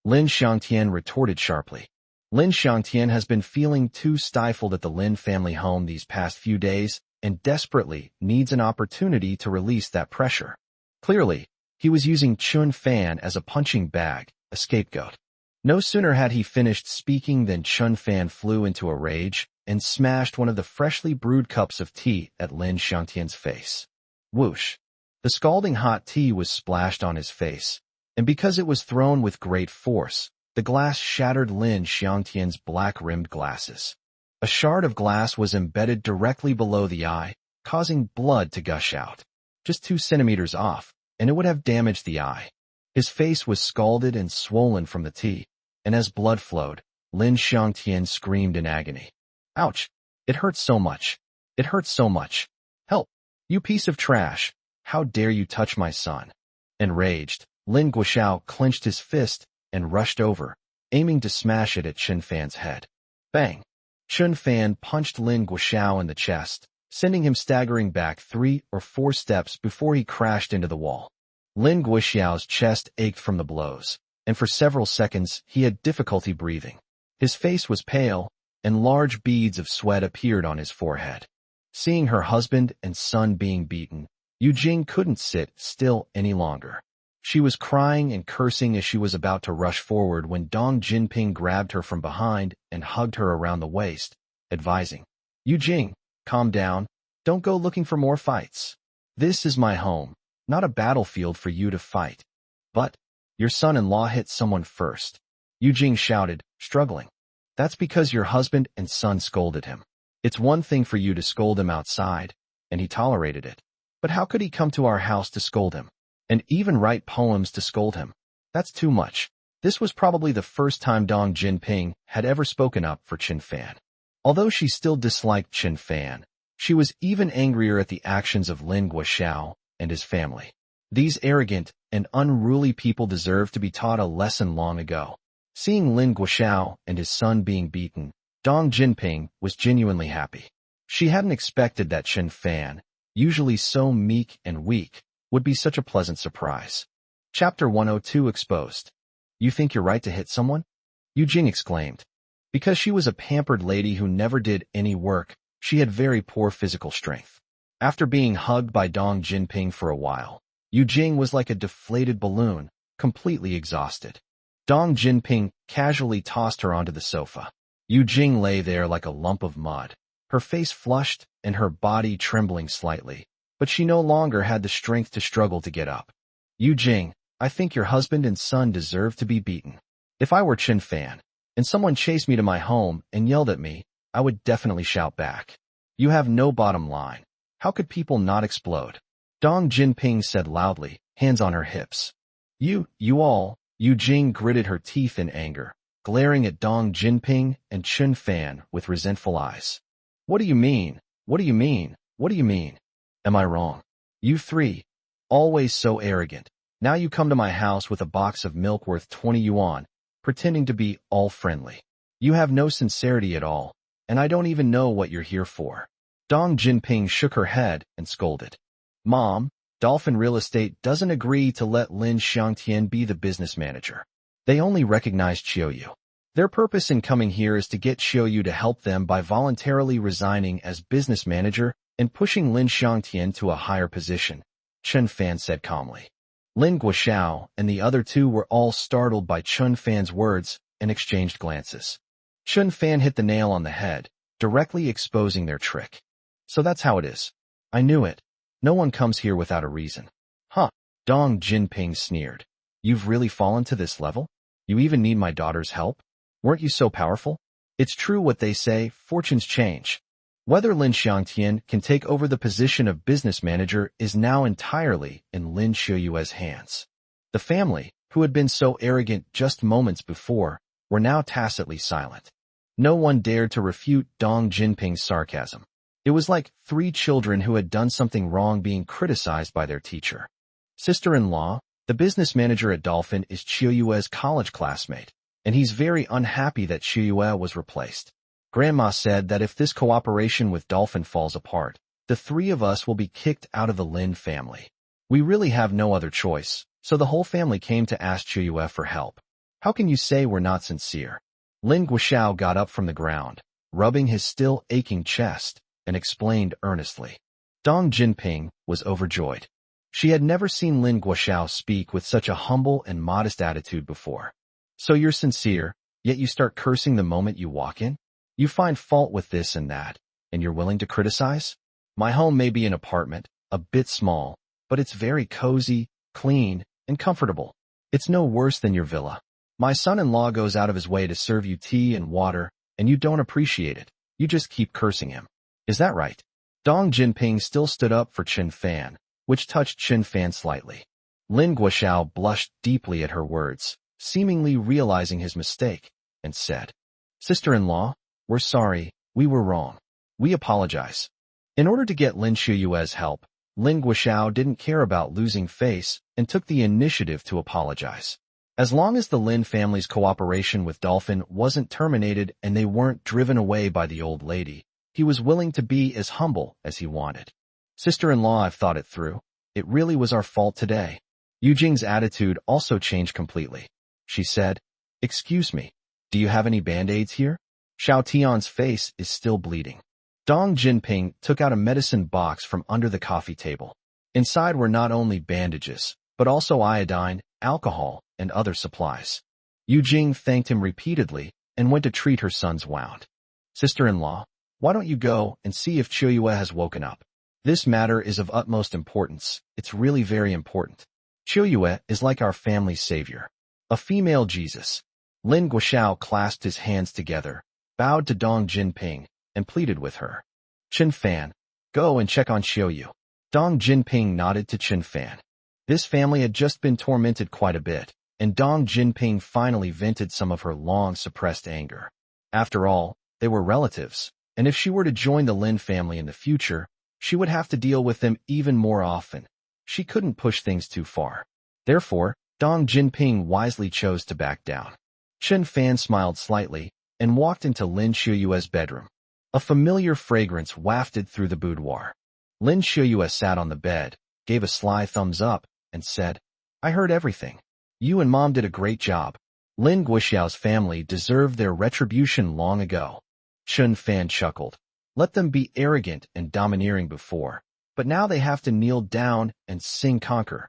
Lin Xiangtian retorted sharply. Lin Xiangtian has been feeling too stifled at the Lin family home these past few days and desperately needs an opportunity to release that pressure. Clearly, he was using Chen Fan as a punching bag, a scapegoat. No sooner had he finished speaking than Chen Fan flew into a rage and smashed one of the freshly brewed cups of tea at Lin Xiangtian's face. Whoosh! The scalding hot tea was splashed on his face, and because it was thrown with great force, the glass shattered Lin Xiangtian's black-rimmed glasses. A shard of glass was embedded directly below the eye, causing blood to gush out. Just 2 centimeters off, and it would have damaged the eye. His face was scalded and swollen from the tea, and as blood flowed, Lin Xiangtian screamed in agony. Ouch! It hurts so much. It hurts so much. Help! You piece of trash! How dare you touch my son? Enraged, Lin Guoxiao clenched his fist and rushed over, aiming to smash it at Chen Fan's head. Bang! Chen Fan punched Lin Guoxiao in the chest, sending him staggering back 3 or 4 steps before he crashed into the wall. Lin Guoxiao's chest ached from the blows, and for several seconds he had difficulty breathing. His face was pale, and large beads of sweat appeared on his forehead. Seeing her husband and son being beaten, Yu Jing couldn't sit still any longer. She was crying and cursing as she was about to rush forward when Dong Jinping grabbed her from behind and hugged her around the waist, advising, Yu Jing, calm down, don't go looking for more fights. This is my home, not a battlefield for you to fight. But, your son-in-law hit someone first. Yu Jing shouted, struggling. That's because your husband and son scolded him. It's one thing for you to scold him outside, and he tolerated it. But how could he come to our house to scold him? And even write poems to scold him? That's too much. This was probably the first time Dong Jinping had ever spoken up for Chen Fan. Although she still disliked Chen Fan, she was even angrier at the actions of Lin Guoxiao and his family. These arrogant and unruly people deserved to be taught a lesson long ago. Seeing Lin Guoxiao and his son being beaten, Dong Jinping was genuinely happy. She hadn't expected that Chen Fan, usually so meek and weak, would be such a pleasant surprise. Chapter 102 Exposed. You think you're right to hit someone? Yu Jing exclaimed. Because she was a pampered lady who never did any work, she had very poor physical strength. After being hugged by Dong Jinping for a while, Yu Jing was like a deflated balloon, completely exhausted. Dong Jinping casually tossed her onto the sofa. Yu Jing lay there like a lump of mud, her face flushed and her body trembling slightly, but she no longer had the strength to struggle to get up. Yu Jing, I think your husband and son deserve to be beaten. If I were Chen Fan, and someone chased me to my home and yelled at me, I would definitely shout back. You have no bottom line. How could people not explode? Dong Jinping said loudly, hands on her hips. You all, Yu Jing gritted her teeth in anger, glaring at Dong Jinping and Chun Fan with resentful eyes. What do you mean? What do you mean? What do you mean? Am I wrong? You three, always so arrogant. Now you come to my house with a box of milk worth 20 yuan, pretending to be all friendly. You have no sincerity at all, and I don't even know what you're here for. Dong Jinping shook her head and scolded. Mom, Dolphin Real Estate doesn't agree to let Lin Xiangtian be the business manager. They only recognize Qiuyu. Their purpose in coming here is to get Qiuyu to help them by voluntarily resigning as business manager and pushing Lin Xiangtian to a higher position, Chun Fan said calmly. Lin Guoxiao and the other two were all startled by Chun Fan's words and exchanged glances. Chun Fan hit the nail on the head, directly exposing their trick. So that's how it is. I knew it. No one comes here without a reason. Huh? Dong Jinping sneered. You've really fallen to this level? You even need my daughter's help? Weren't you so powerful? It's true what they say, fortunes change. Whether Lin Xiangtian can take over the position of business manager is now entirely in Lin Qiuyue's hands. The family, who had been so arrogant just moments before, were now tacitly silent. No one dared to refute Dong Jinping's sarcasm. It was like three children who had done something wrong being criticized by their teacher. Sister-in-law, the business manager at Dolphin, is Qiuyue's college classmate, and he's very unhappy that Qiuyue was replaced. Grandma said that if this cooperation with Dolphin falls apart, the three of us will be kicked out of the Lin family. We really have no other choice, so the whole family came to ask Qiuyue for help. How can you say we're not sincere? Lin Guoxiao got up from the ground, rubbing his still aching chest, and explained earnestly. Dong Jinping was overjoyed. She had never seen Lin Guoxiao speak with such a humble and modest attitude before. So you're sincere, yet you start cursing the moment you walk in? You find fault with this and that, and you're willing to criticize? My home may be an apartment, a bit small, but it's very cozy, clean, and comfortable. It's no worse than your villa. My son-in-law goes out of his way to serve you tea and water, and you don't appreciate it. You just keep cursing him. Is that right? Dong Jinping still stood up for Chun Fan, which touched Chun Fan slightly. Lin Guoxiao blushed deeply at her words, seemingly realizing his mistake, and said, Sister-in-law, we're sorry, we were wrong. We apologize. In order to get Lin Qiuyue's help, Lin Guoxiao didn't care about losing face and took the initiative to apologize. As long as the Lin family's cooperation with Dolphin wasn't terminated and they weren't driven away by the old lady, he was willing to be as humble as he wanted. Sister-in-law, I've thought it through. It really was our fault today. Yu Jing's attitude also changed completely. She said, Excuse me, do you have any band-aids here? Xiao Tian's face is still bleeding. Dong Jinping took out a medicine box from under the coffee table. Inside were not only bandages, but also iodine, alcohol, and other supplies. Yu Jing thanked him repeatedly and went to treat her son's wound. Sister-in-law, why don't you go and see if Qiuyue has woken up? This matter is of utmost importance. It's really very important. Qiuyue is like our family's savior, a female Jesus. Lin Guoxiao clasped his hands together, bowed to Dong Jinping, and pleaded with her. Chun Fan, go and check on Qiuyu. Dong Jinping nodded to Chun Fan. This family had just been tormented quite a bit, and Dong Jinping finally vented some of her long-suppressed anger. After all, they were relatives, and if she were to join the Lin family in the future, she would have to deal with them even more often. She couldn't push things too far. Therefore, Dong Jinping wisely chose to back down. Chun Fan smiled slightly and walked into Lin Qiuyue's bedroom. A familiar fragrance wafted through the boudoir. Lin Qiuyue sat on the bed, gave a sly thumbs up, and said, I heard everything. You and Mom did a great job. Lin Guoxiao's family deserved their retribution long ago. Chun Fan chuckled. Let them be arrogant and domineering before, but now they have to kneel down and sing conquer.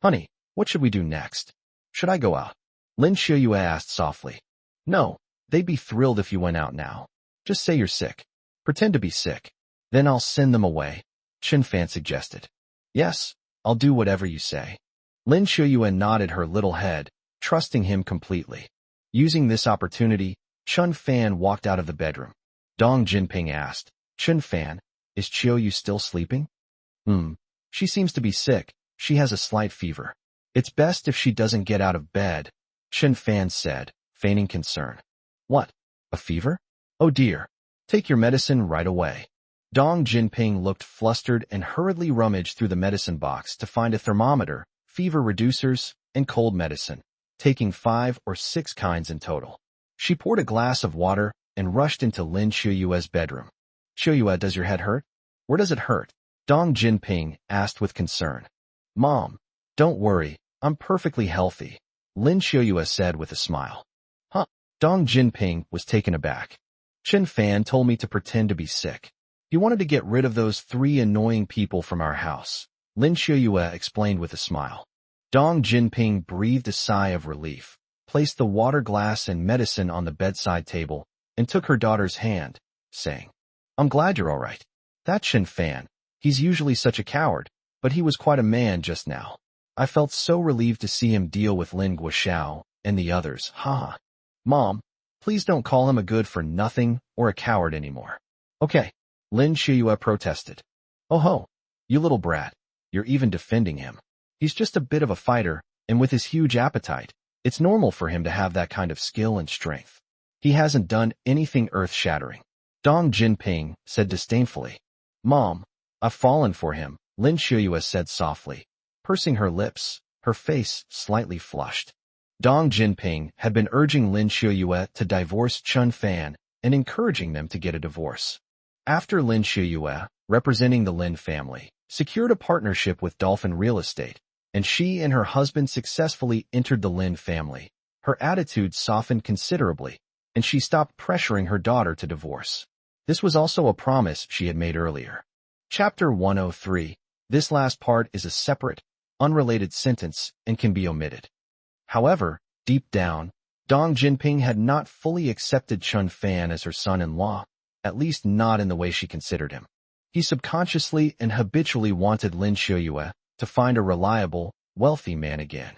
Honey, what should we do next? Should I go out? Lin Qiuyue asked softly. No, they'd be thrilled if you went out now. Just say you're sick. Pretend to be sick. Then I'll send them away, Chun Fan suggested. Yes, I'll do whatever you say. Lin Qiuyue nodded her little head, trusting him completely. Using this opportunity, Chun Fan walked out of the bedroom. Dong Jinping asked, Chun Fan, Is Chiyo still sleeping? She seems to be sick. She has a slight fever. It's best if she doesn't get out of bed, Chen Fan said, feigning concern. What? A fever? Oh dear. Take your medicine right away. Dong Jinping looked flustered and hurriedly rummaged through the medicine box to find a thermometer, fever reducers, and cold medicine, taking 5 or 6 kinds in total. She poured a glass of water and rushed into Lin Qiuyue's bedroom. Qiuyue, does your head hurt? Where does it hurt? Dong Jinping asked with concern. Mom, don't worry, I'm perfectly healthy, Lin Qiuyue said with a smile. Huh? Dong Jinping was taken aback. Chen Fan told me to pretend to be sick. He wanted to get rid of those 3 annoying people from our house, Lin Qiuyue explained with a smile. Dong Jinping breathed a sigh of relief, placed the water glass and medicine on the bedside table, and took her daughter's hand, saying, I'm glad you're all right. That Chen Fan, he's usually such a coward, but he was quite a man just now. I felt so relieved to see him deal with Lin Guoxiao and the others. Haha. Mom, please don't call him a good-for-nothing or a coward anymore. Okay, Lin Qiuyue protested. Oh ho, you little brat, you're even defending him. He's just a bit of a fighter, and with his huge appetite, it's normal for him to have that kind of skill and strength. He hasn't done anything earth-shattering. Dong Jinping said disdainfully. Mom, I've fallen for him, Lin Qiuyue said softly, pursing her lips, her face slightly flushed. Dong Jinping had been urging Lin Qiuyue to divorce Chen Fan and encouraging them to get a divorce. After Lin Qiuyue, representing the Lin family, secured a partnership with Dolphin Real Estate, and she and her husband successfully entered the Lin family, her attitude softened considerably, and she stopped pressuring her daughter to divorce. This was also a promise she had made earlier. Chapter 103. This last part is a separate, unrelated sentence and can be omitted. However, deep down, Dong Jinping had not fully accepted Chen Fan as her son-in-law, at least not in the way she considered him. He subconsciously and habitually wanted Lin Qiuyue to find a reliable, wealthy man again.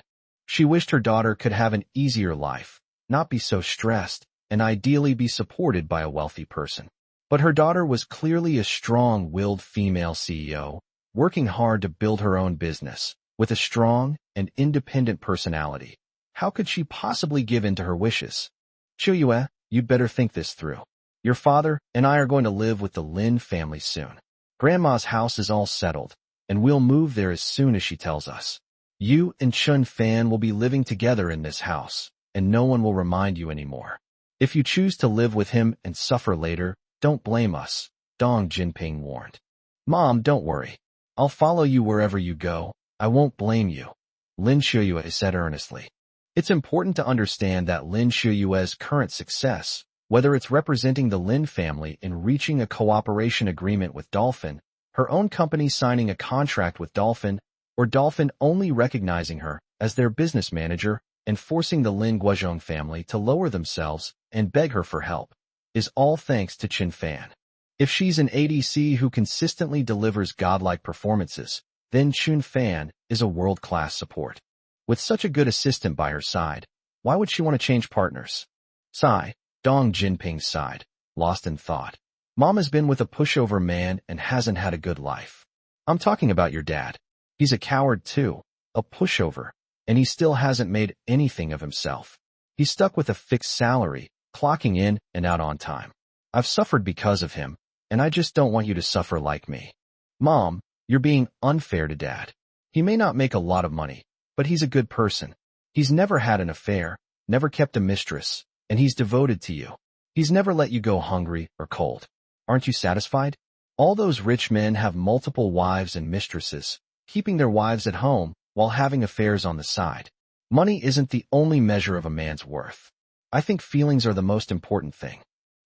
She wished her daughter could have an easier life, not be so stressed, and ideally be supported by a wealthy person. But her daughter was clearly a strong-willed female CEO, working hard to build her own business, with a strong and independent personality. How could she possibly give in to her wishes? Qiuyue, you'd better think this through. Your father and I are going to live with the Lin family soon. Grandma's house is all settled, and we'll move there as soon as she tells us. You and Chen Fan will be living together in this house, and no one will remind you anymore. If you choose to live with him and suffer later, don't blame us, Dong Jinping warned. Mom, don't worry. I'll follow you wherever you go. I won't blame you, Lin Qiuyue said earnestly. It's important to understand that Lin Qiuyue's current success, whether it's representing the Lin family in reaching a cooperation agreement with Dolphin, her own company signing a contract with Dolphin, or Dolphin only recognizing her as their business manager and forcing the Lin Guozhong family to lower themselves and beg her for help, is all thanks to Chen Fan. If she's an ADC who consistently delivers godlike performances, then Chen Fan is a world-class support. With such a good assistant by her side, why would she want to change partners? Sigh, Dong Jinping sighed, lost in thought. Mom has been with a pushover man and hasn't had a good life. I'm talking about your dad. He's a coward too, a pushover, and he still hasn't made anything of himself. He's stuck with a fixed salary, clocking in and out on time. I've suffered because of him, and I just don't want you to suffer like me. Mom, you're being unfair to Dad. He may not make a lot of money, but he's a good person. He's never had an affair, never kept a mistress, and he's devoted to you. He's never let you go hungry or cold. Aren't you satisfied? All those rich men have multiple wives and mistresses, keeping their wives at home while having affairs on the side. Money isn't the only measure of a man's worth. I think feelings are the most important thing.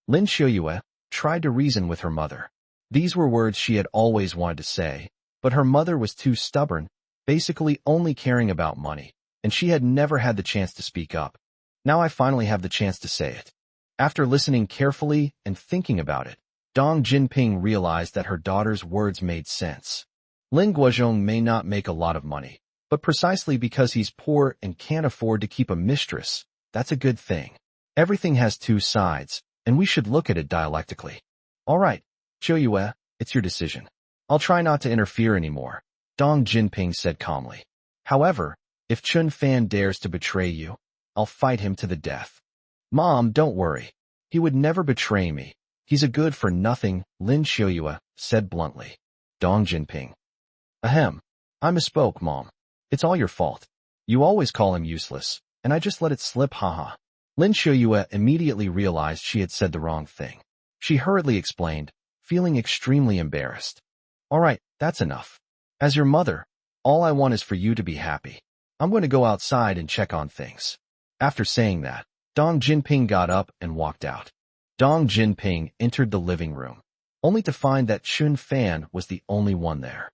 Lin Qiuyue tried to reason with her mother. These were words she had always wanted to say, but her mother was too stubborn, basically only caring about money, and she had never had the chance to speak up. Now I finally have the chance to say it. After listening carefully and thinking about it, Dong Jinping realized that her daughter's words made sense. Lin Guozhong may not make a lot of money, but precisely because he's poor and can't afford to keep a mistress, that's a good thing. Everything has two sides, and we should look at it dialectically. All right, Qiuyue, It's your decision. I'll try not to interfere anymore, Dong Jinping said calmly. However, if Chun Fan dares to betray you, I'll fight him to the death. Mom, don't worry. He would never betray me. He's a good-for-nothing, Lin Xiuyue said bluntly. Dong Jinping. Ahem. I misspoke, Mom. It's all your fault. You always call him useless, and I just let it slip, haha. Lin Xiuyue immediately realized she had said the wrong thing. She hurriedly explained, feeling extremely embarrassed. All right, that's enough. As your mother, all I want is for you to be happy. I'm going to go outside and check on things. After saying that, Dong Jinping got up and walked out. Dong Jinping entered the living room, only to find that Chun Fan was the only one there.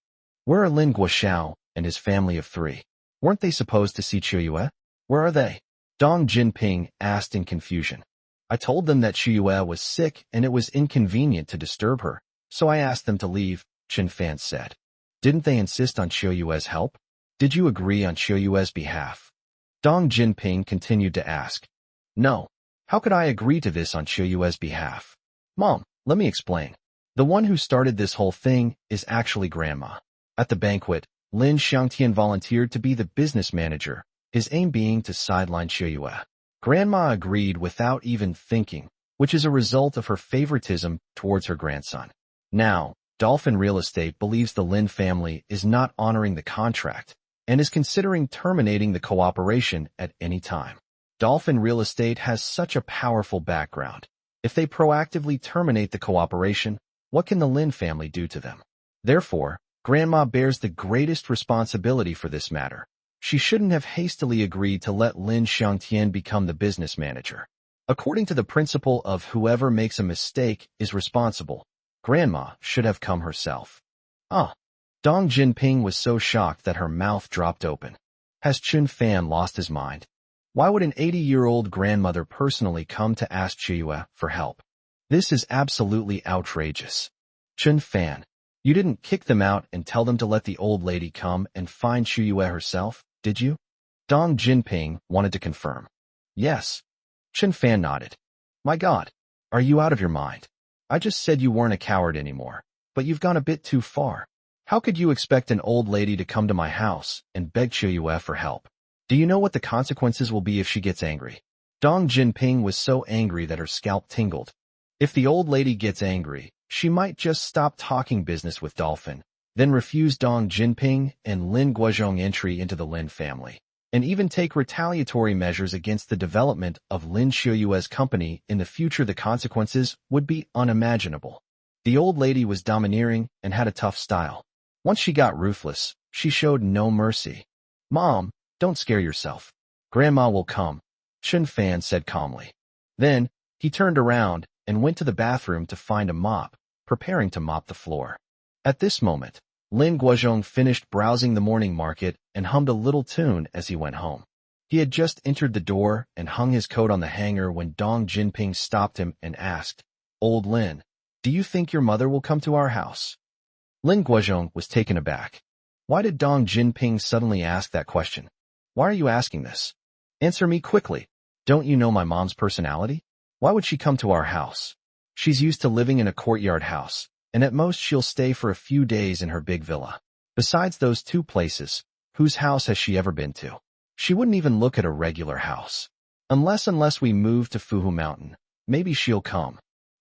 Where are Lin Guoxiao and his family of 3? Weren't they supposed to see Xiuyue? Where are they? Dong Jinping asked in confusion. I told them that Xiuyue was sick and it was inconvenient to disturb her, so I asked them to leave, Chun Fan said. Didn't they insist on Xiuyue's help? Did you agree on Xiuyue's behalf? Dong Jinping continued to ask. No. How could I agree to this on Xiuyue's behalf? Mom, let me explain. The one who started this whole thing is actually Grandma. At the banquet, Lin Xiangtian volunteered to be the business manager, his aim being to sideline Xiuyue. Grandma agreed without even thinking, which is a result of her favoritism towards her grandson. Now, Dolphin Real Estate believes the Lin family is not honoring the contract and is considering terminating the cooperation at any time. Dolphin Real Estate has such a powerful background. If they proactively terminate the cooperation, what can the Lin family do to them? Therefore, Grandma bears the greatest responsibility for this matter. She shouldn't have hastily agreed to let Lin Xiangtian become the business manager. According to the principle of whoever makes a mistake is responsible, Grandma should have come herself. Dong Jinping was so shocked that her mouth dropped open. Has Chun Fan lost his mind? Why would an 80-year-old grandmother personally come to ask Xiuyue for help? This is absolutely outrageous. Chun Fan, you didn't kick them out and tell them to let the old lady come and find Xiuyue herself, did you? Dong Jinping wanted to confirm. Yes. Chun Fan nodded. My God, are you out of your mind? I just said you weren't a coward anymore, but you've gone a bit too far. How could you expect an old lady to come to my house and beg Xiuyue for help? Do you know what the consequences will be if she gets angry? Dong Jinping was so angry that her scalp tingled. If the old lady gets angry, she might just stop talking business with Dolphin, then refuse Dong Jinping and Lin Guozhong entry into the Lin family, and even take retaliatory measures against the development of Lin Xiuyue's company. In the future, the consequences would be unimaginable. The old lady was domineering and had a tough style. Once she got ruthless, she showed no mercy. Mom, don't scare yourself. Grandma will come, Chun Fan said calmly. Then, he turned around and went to the bathroom to find a mop, preparing to mop the floor. At this moment, Lin Guozhong finished browsing the morning market and hummed a little tune as he went home. He had just entered the door and hung his coat on the hanger when Dong Jinping stopped him and asked, Old Lin, do you think your mother will come to our house? Lin Guozhong was taken aback. Why did Dong Jinping suddenly ask that question? Why are you asking this? Answer me quickly. Don't you know my mom's personality? Why would she come to our house? She's used to living in a courtyard house, and at most she'll stay for a few days in her big villa. Besides those 2 places, whose house has she ever been to? She wouldn't even look at a regular house. Unless we move to Fuhu Mountain, maybe she'll come.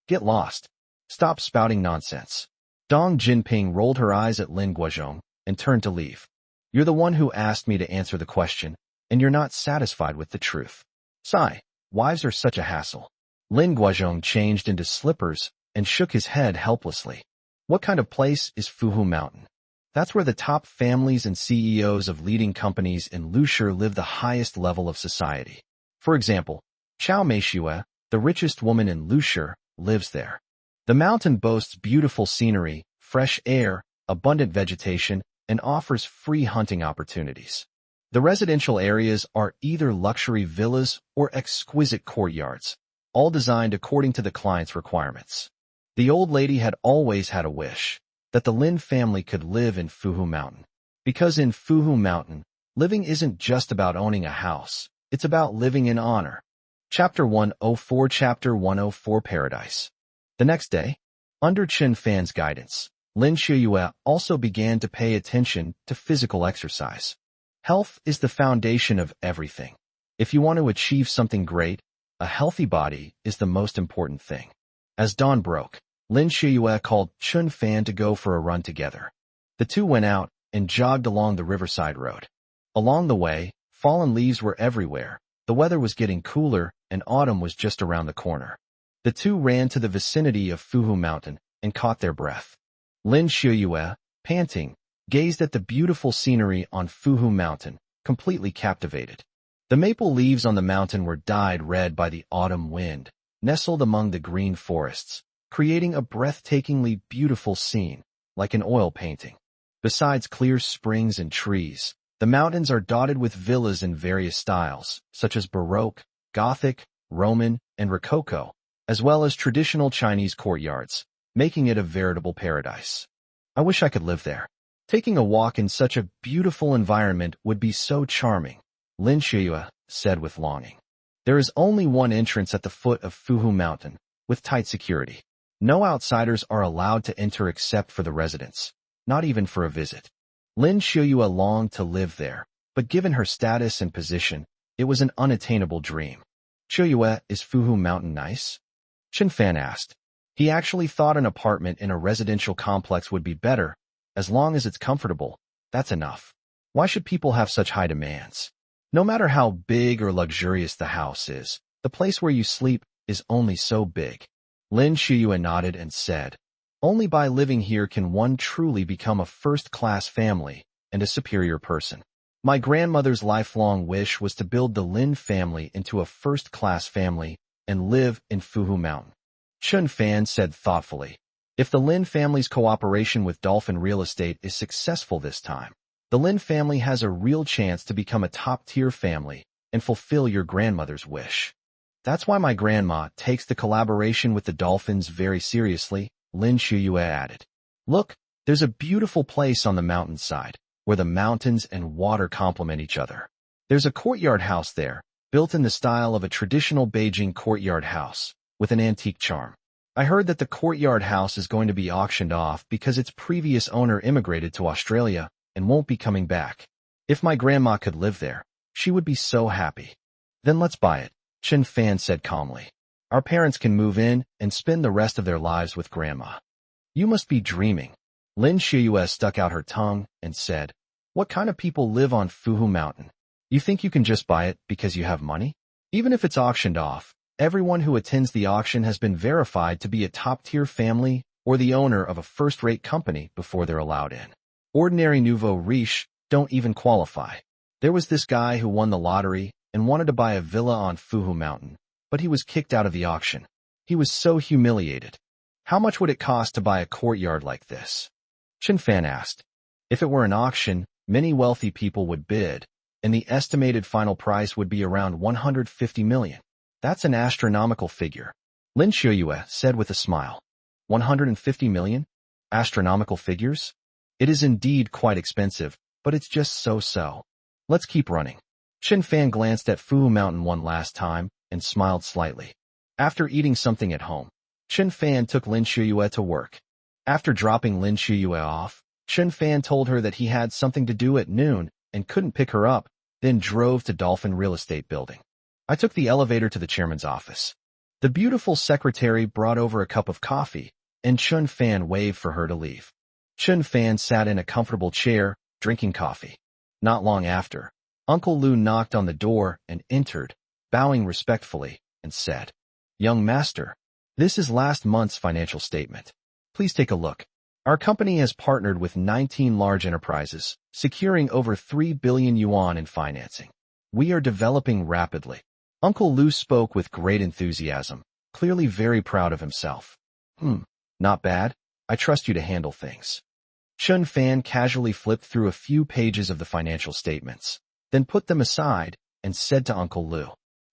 Get lost. Stop spouting nonsense. Dong Jinping rolled her eyes at Lin Guozhong and turned to leave. You're the one who asked me to answer the question, and you're not satisfied with the truth. Sigh, wives are such a hassle. Lin Guozhong changed into slippers and shook his head helplessly. What kind of place is Fuhu Mountain? That's where the top families and CEOs of leading companies in Lushur live, the highest level of society. For example, Chao Meishue, the richest woman in Lushur, lives there. The mountain boasts beautiful scenery, fresh air, abundant vegetation, and offers free hunting opportunities. The residential areas are either luxury villas or exquisite courtyards, all designed according to the client's requirements. The old lady had always had a wish that the Lin family could live in Fuhu Mountain. Because in Fuhu Mountain, living isn't just about owning a house, it's about living in honor. Chapter 104 Chapter 104 Paradise. The next day, under Chun Fan's guidance, Lin Shuyue also began to pay attention to physical exercise. Health is the foundation of everything. If you want to achieve something great, a healthy body is the most important thing. As dawn broke, Lin Shuyue called Chun Fan to go for a run together. The two went out and jogged along the riverside road. Along the way, fallen leaves were everywhere, the weather was getting cooler, and autumn was just around the corner. The two ran to the vicinity of Fuhu Mountain and caught their breath. Lin Shuyue, panting, gazed at the beautiful scenery on Fuhu Mountain, completely captivated. The maple leaves on the mountain were dyed red by the autumn wind, nestled among the green forests, creating a breathtakingly beautiful scene, like an oil painting. Besides clear springs and trees, the mountains are dotted with villas in various styles, such as Baroque, Gothic, Roman, and Rococo, as well as traditional Chinese courtyards, making it a veritable paradise. I wish I could live there. Taking a walk in such a beautiful environment would be so charming, Lin Shuyue said with longing. There is only one entrance at the foot of Fuhu Mountain, with tight security. No outsiders are allowed to enter except for the residents, not even for a visit. Lin Shuyue longed to live there, but given her status and position, it was an unattainable dream. Shuyue, is Fuhu Mountain nice? Chun Fan asked. He actually thought an apartment in a residential complex would be better. As long as it's comfortable, that's enough. Why should people have such high demands? No matter how big or luxurious the house is, the place where you sleep is only so big. Lin Shuyue nodded and said, only by living here can one truly become a first-class family and a superior person. My grandmother's lifelong wish was to build the Lin family into a first-class family and live in Fuhu Mountain. Chun Fan said thoughtfully, if the Lin family's cooperation with Dolphin Real Estate is successful this time, the Lin family has a real chance to become a top-tier family and fulfill your grandmother's wish. That's why my grandma takes the collaboration with the Dolphins very seriously, Lin Shuyue added. Look, there's a beautiful place on the mountainside, where the mountains and water complement each other. There's a courtyard house there, built in the style of a traditional Beijing courtyard house, with an antique charm. I heard that the courtyard house is going to be auctioned off because its previous owner immigrated to Australia and won't be coming back. If my grandma could live there, she would be so happy. Then let's buy it, Chun Fan said calmly. Our parents can move in and spend the rest of their lives with Grandma. You must be dreaming. Lin Shuyue stuck out her tongue and said, what kind of people live on Fuhu Mountain? You think you can just buy it because you have money? Even if it's auctioned off, everyone who attends the auction has been verified to be a top-tier family or the owner of a first-rate company before they're allowed in. Ordinary nouveau riche don't even qualify. There was this guy who won the lottery and wanted to buy a villa on Fuhu Mountain, but he was kicked out of the auction. He was so humiliated. How much would it cost to buy a courtyard like this? Chun Fan asked. If it were an auction, many wealthy people would bid, and the estimated final price would be around 150 million. That's an astronomical figure. Lin Shuyue said with a smile. 150 million? Astronomical figures? It is indeed quite expensive, but it's just so-so. Let's keep running. Chun Fan glanced at Fuhu Mountain one last time and smiled slightly. After eating something at home, Chun Fan took Lin Shuyue to work. After dropping Lin Shuyue off, Chun Fan told her that he had something to do at noon and couldn't pick her up, then drove to Dolphin Real Estate Building. I took the elevator to the chairman's office. The beautiful secretary brought over a cup of coffee, and Chun Fan waved for her to leave. Chun Fan sat in a comfortable chair, drinking coffee. Not long after, Uncle Lu knocked on the door and entered, bowing respectfully, and said, Young master, this is last month's financial statement. Please take a look. Our company has partnered with 19 large enterprises, securing over 3 billion yuan in financing. We are developing rapidly. Uncle Lu spoke with great enthusiasm, clearly very proud of himself. Not bad. I trust you to handle things. Chun Fan casually flipped through a few pages of the financial statements, then put them aside and said to Uncle Lu,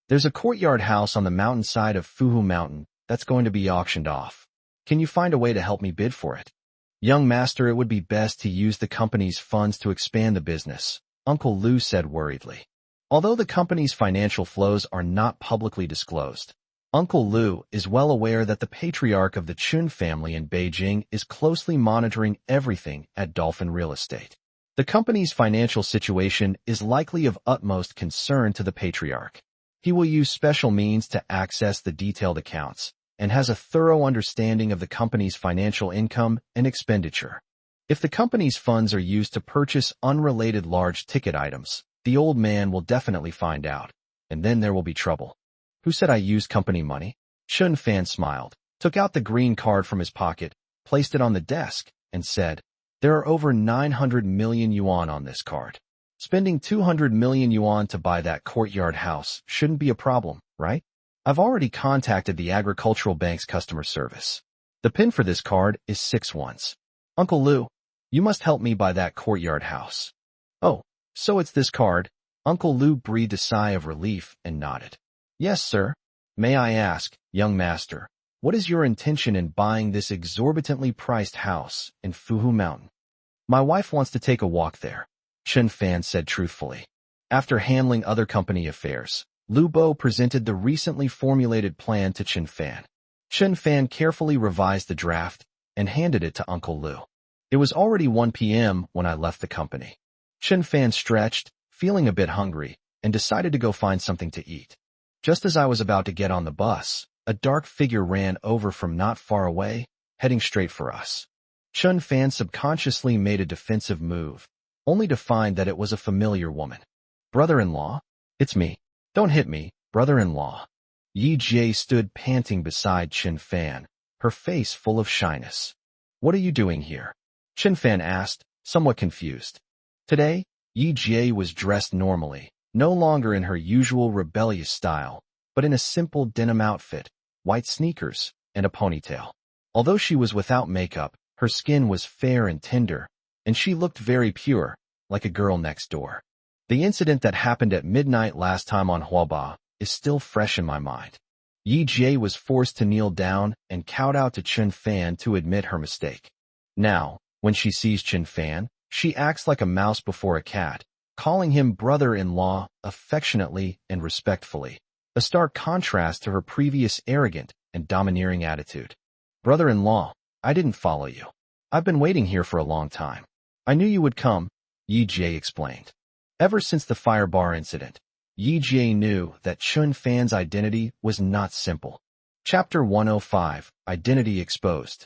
There's a courtyard house on the mountainside of Fuhu Mountain that's going to be auctioned off. Can you find a way to help me bid for it? Young master, it would be best to use the company's funds to expand the business, Uncle Lu said worriedly. Although the company's financial flows are not publicly disclosed, Uncle Lu is well aware that the patriarch of the Chun family in Beijing is closely monitoring everything at Dolphin Real Estate. The company's financial situation is likely of utmost concern to the patriarch. He will use special means to access the detailed accounts and has a thorough understanding of the company's financial income and expenditure. If the company's funds are used to purchase unrelated large-ticket items, the old man will definitely find out, and then there will be trouble. Who said I used company money? Chun Fan smiled, took out the green card from his pocket, placed it on the desk, and said, "There are over 900 million yuan on this card. Spending 200 million yuan to buy that courtyard house shouldn't be a problem, right? I've already contacted the Agricultural Bank's customer service. The PIN for this card is 6 ones. Uncle Lu, you must help me buy that courtyard house." "Oh, so it's this card?" Uncle Lu breathed a sigh of relief and nodded. "Yes, sir. May I ask, young master, what is your intention in buying this exorbitantly priced house in Fuhu Mountain?" "My wife wants to take a walk there," Chun Fan said truthfully. After handling other company affairs, Lu Bo presented the recently formulated plan to Chun Fan. Chun Fan carefully revised the draft and handed it to Uncle Lu. "It was already 1 p.m. when I left the company." Chun Fan stretched, feeling a bit hungry, and decided to go find something to eat. Just as I was about to get on the bus, a dark figure ran over from not far away, heading straight for us. Chun Fan subconsciously made a defensive move, only to find that it was a familiar woman. "Brother-in-law? It's me. Don't hit me, brother-in-law." Yi Jie stood panting beside Chun Fan, her face full of shyness. "What are you doing here?" Chun Fan asked, somewhat confused. Today, Yi Jie was dressed normally, no longer in her usual rebellious style, but in a simple denim outfit, white sneakers, and a ponytail. Although she was without makeup, her skin was fair and tender, and she looked very pure, like a girl next door. The incident that happened at midnight last time on Huaba is still fresh in my mind. Yi Jie was forced to kneel down and kowtow to Chun Fan to admit her mistake. Now, when she sees Chun Fan, she acts like a mouse before a cat, calling him brother-in-law affectionately and respectfully, a stark contrast to her previous arrogant and domineering attitude. "Brother-in-law, I didn't follow you. I've been waiting here for a long time. I knew you would come," Yi Jie explained. Ever since the fire bar incident, Yi Jie knew that Chun Fan's identity was not simple. Chapter 105, Identity Exposed.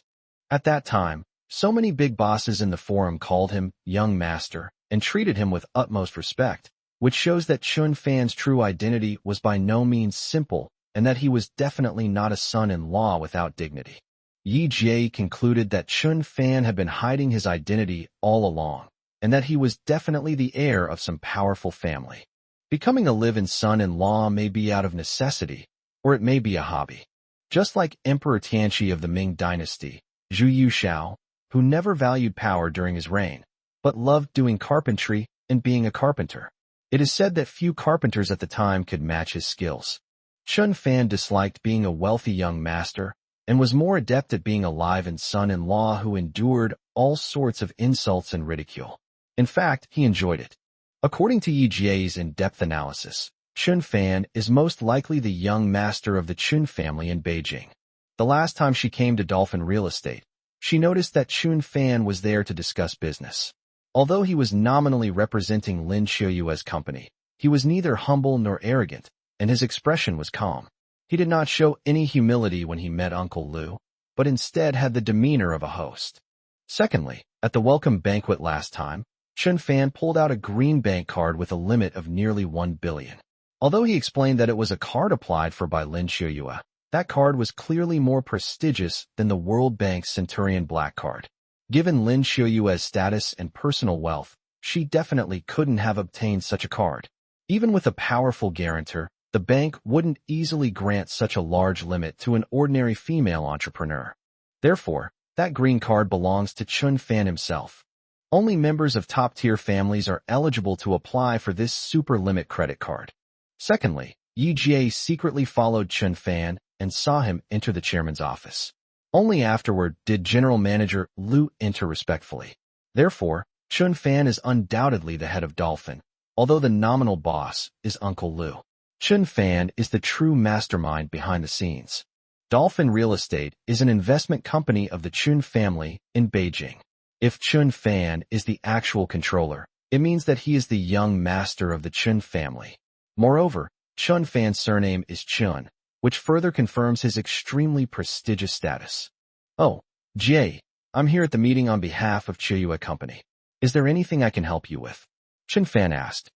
At that time, so many big bosses in the forum called him young master and treated him with utmost respect, which shows that Chun Fan's true identity was by no means simple and that he was definitely not a son-in-law without dignity. Yi Jie concluded that Chun Fan had been hiding his identity all along, and that he was definitely the heir of some powerful family. Becoming a live-in son-in-law may be out of necessity, or it may be a hobby. Just like Emperor Tianqi of the Ming dynasty, Zhu Yuxiao, who never valued power during his reign, but loved doing carpentry and being a carpenter. It is said that few carpenters at the time could match his skills. Chun Fan disliked being a wealthy young master, and was more adept at being a live-in son-in-law who endured all sorts of insults and ridicule. In fact, he enjoyed it. According to Yi Jie's in-depth analysis, Chun Fan is most likely the young master of the Chun family in Beijing. The last time she came to Dolphin Real Estate, she noticed that Chun Fan was there to discuss business. Although he was nominally representing Lin Xiuyue's company, he was neither humble nor arrogant, and his expression was calm. He did not show any humility when he met Uncle Lu, but instead had the demeanor of a host. Secondly, at the welcome banquet last time, Chun Fan pulled out a green bank card with a limit of nearly 1 billion. Although he explained that it was a card applied for by Lin Xiuyue, that card was clearly more prestigious than the World Bank's Centurion Black Card. Given Lin Xiuyue's status and personal wealth, she definitely couldn't have obtained such a card. Even with a powerful guarantor, the bank wouldn't easily grant such a large limit to an ordinary female entrepreneur. Therefore, that green card belongs to Chun Fan himself. Only members of top-tier families are eligible to apply for this super limit credit card. Secondly, Yi Jie secretly followed Chun Fan and saw him enter the chairman's office. Only afterward did General Manager Lu enter respectfully. Therefore, Chun Fan is undoubtedly the head of Dolphin, although the nominal boss is Uncle Lu. Chun Fan is the true mastermind behind the scenes. Dolphin Real Estate is an investment company of the Chun family in Beijing. If Chun Fan is the actual controller, it means that he is the young master of the Chun family. Moreover, Chun Fan's surname is Chun, which further confirms his extremely prestigious status. Oh, Jay, I'm here at the meeting on behalf of Chiyue Company. Is there anything I can help you with? Chun Fan asked.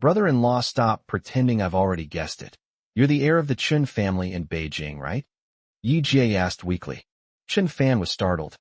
Brother-in-law, stop pretending I've already guessed it. You're the heir of the Chun family in Beijing, right? Yi Jie asked weakly. Chun Fan was startled.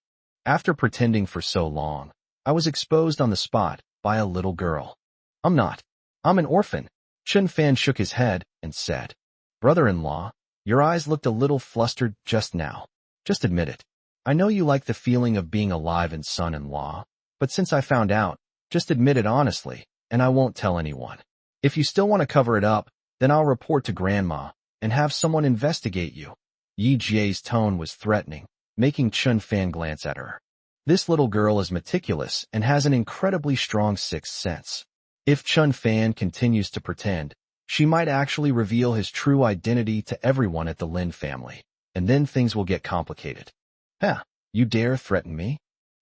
After pretending for so long, I was exposed on the spot by a little girl. I'm not. I'm an orphan. Chun Fan shook his head and said, Brother-in-law, your eyes looked a little flustered just now. Just admit it. I know you like the feeling of being alive and son-in-law, but since I found out, just admit it honestly, and I won't tell anyone. If you still want to cover it up, then I'll report to Grandma and have someone investigate you. Yi Jie's tone was threatening, making Chun Fan glance at her. This little girl is meticulous and has an incredibly strong sixth sense. If Chun Fan continues to pretend, she might actually reveal his true identity to everyone at the Lin family, and then things will get complicated. Huh, you dare threaten me?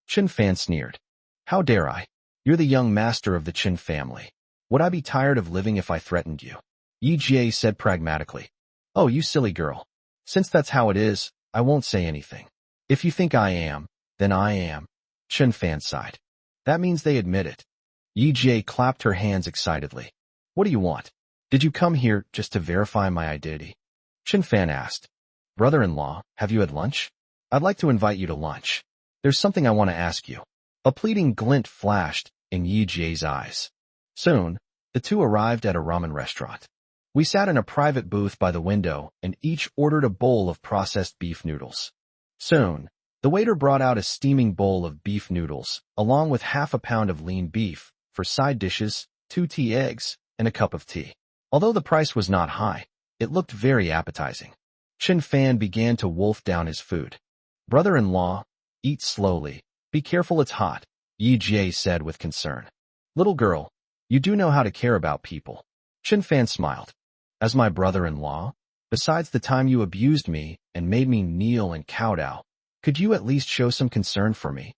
Chun Fan sneered. How dare I? You're the young master of the Chun family. Would I be tired of living if I threatened you? Yi Jie said pragmatically. Oh, you silly girl. Since that's how it is, I won't say anything. If you think I am, then I am. Chun Fan sighed. That means they admit it. Yi Jie clapped her hands excitedly. What do you want? Did you come here just to verify my identity? Chun Fan asked. Brother-in-law, have you had lunch? I'd like to invite you to lunch. There's something I want to ask you. A pleading glint flashed in Yi Jie's eyes. Soon, the two arrived at a ramen restaurant. We sat in a private booth by the window and each ordered a bowl of processed beef noodles. Soon, the waiter brought out a steaming bowl of beef noodles, along with half a pound of lean beef, for side dishes, 2 tea eggs, and a cup of tea. Although the price was not high, it looked very appetizing. Chun Fan began to wolf down his food. Brother-in-law, eat slowly. Be careful, it's hot, Yi Jie said with concern. Little girl, you do know how to care about people. Chun Fan smiled. As my brother-in-law, besides the time you abused me and made me kneel and kowtow, could you at least show some concern for me?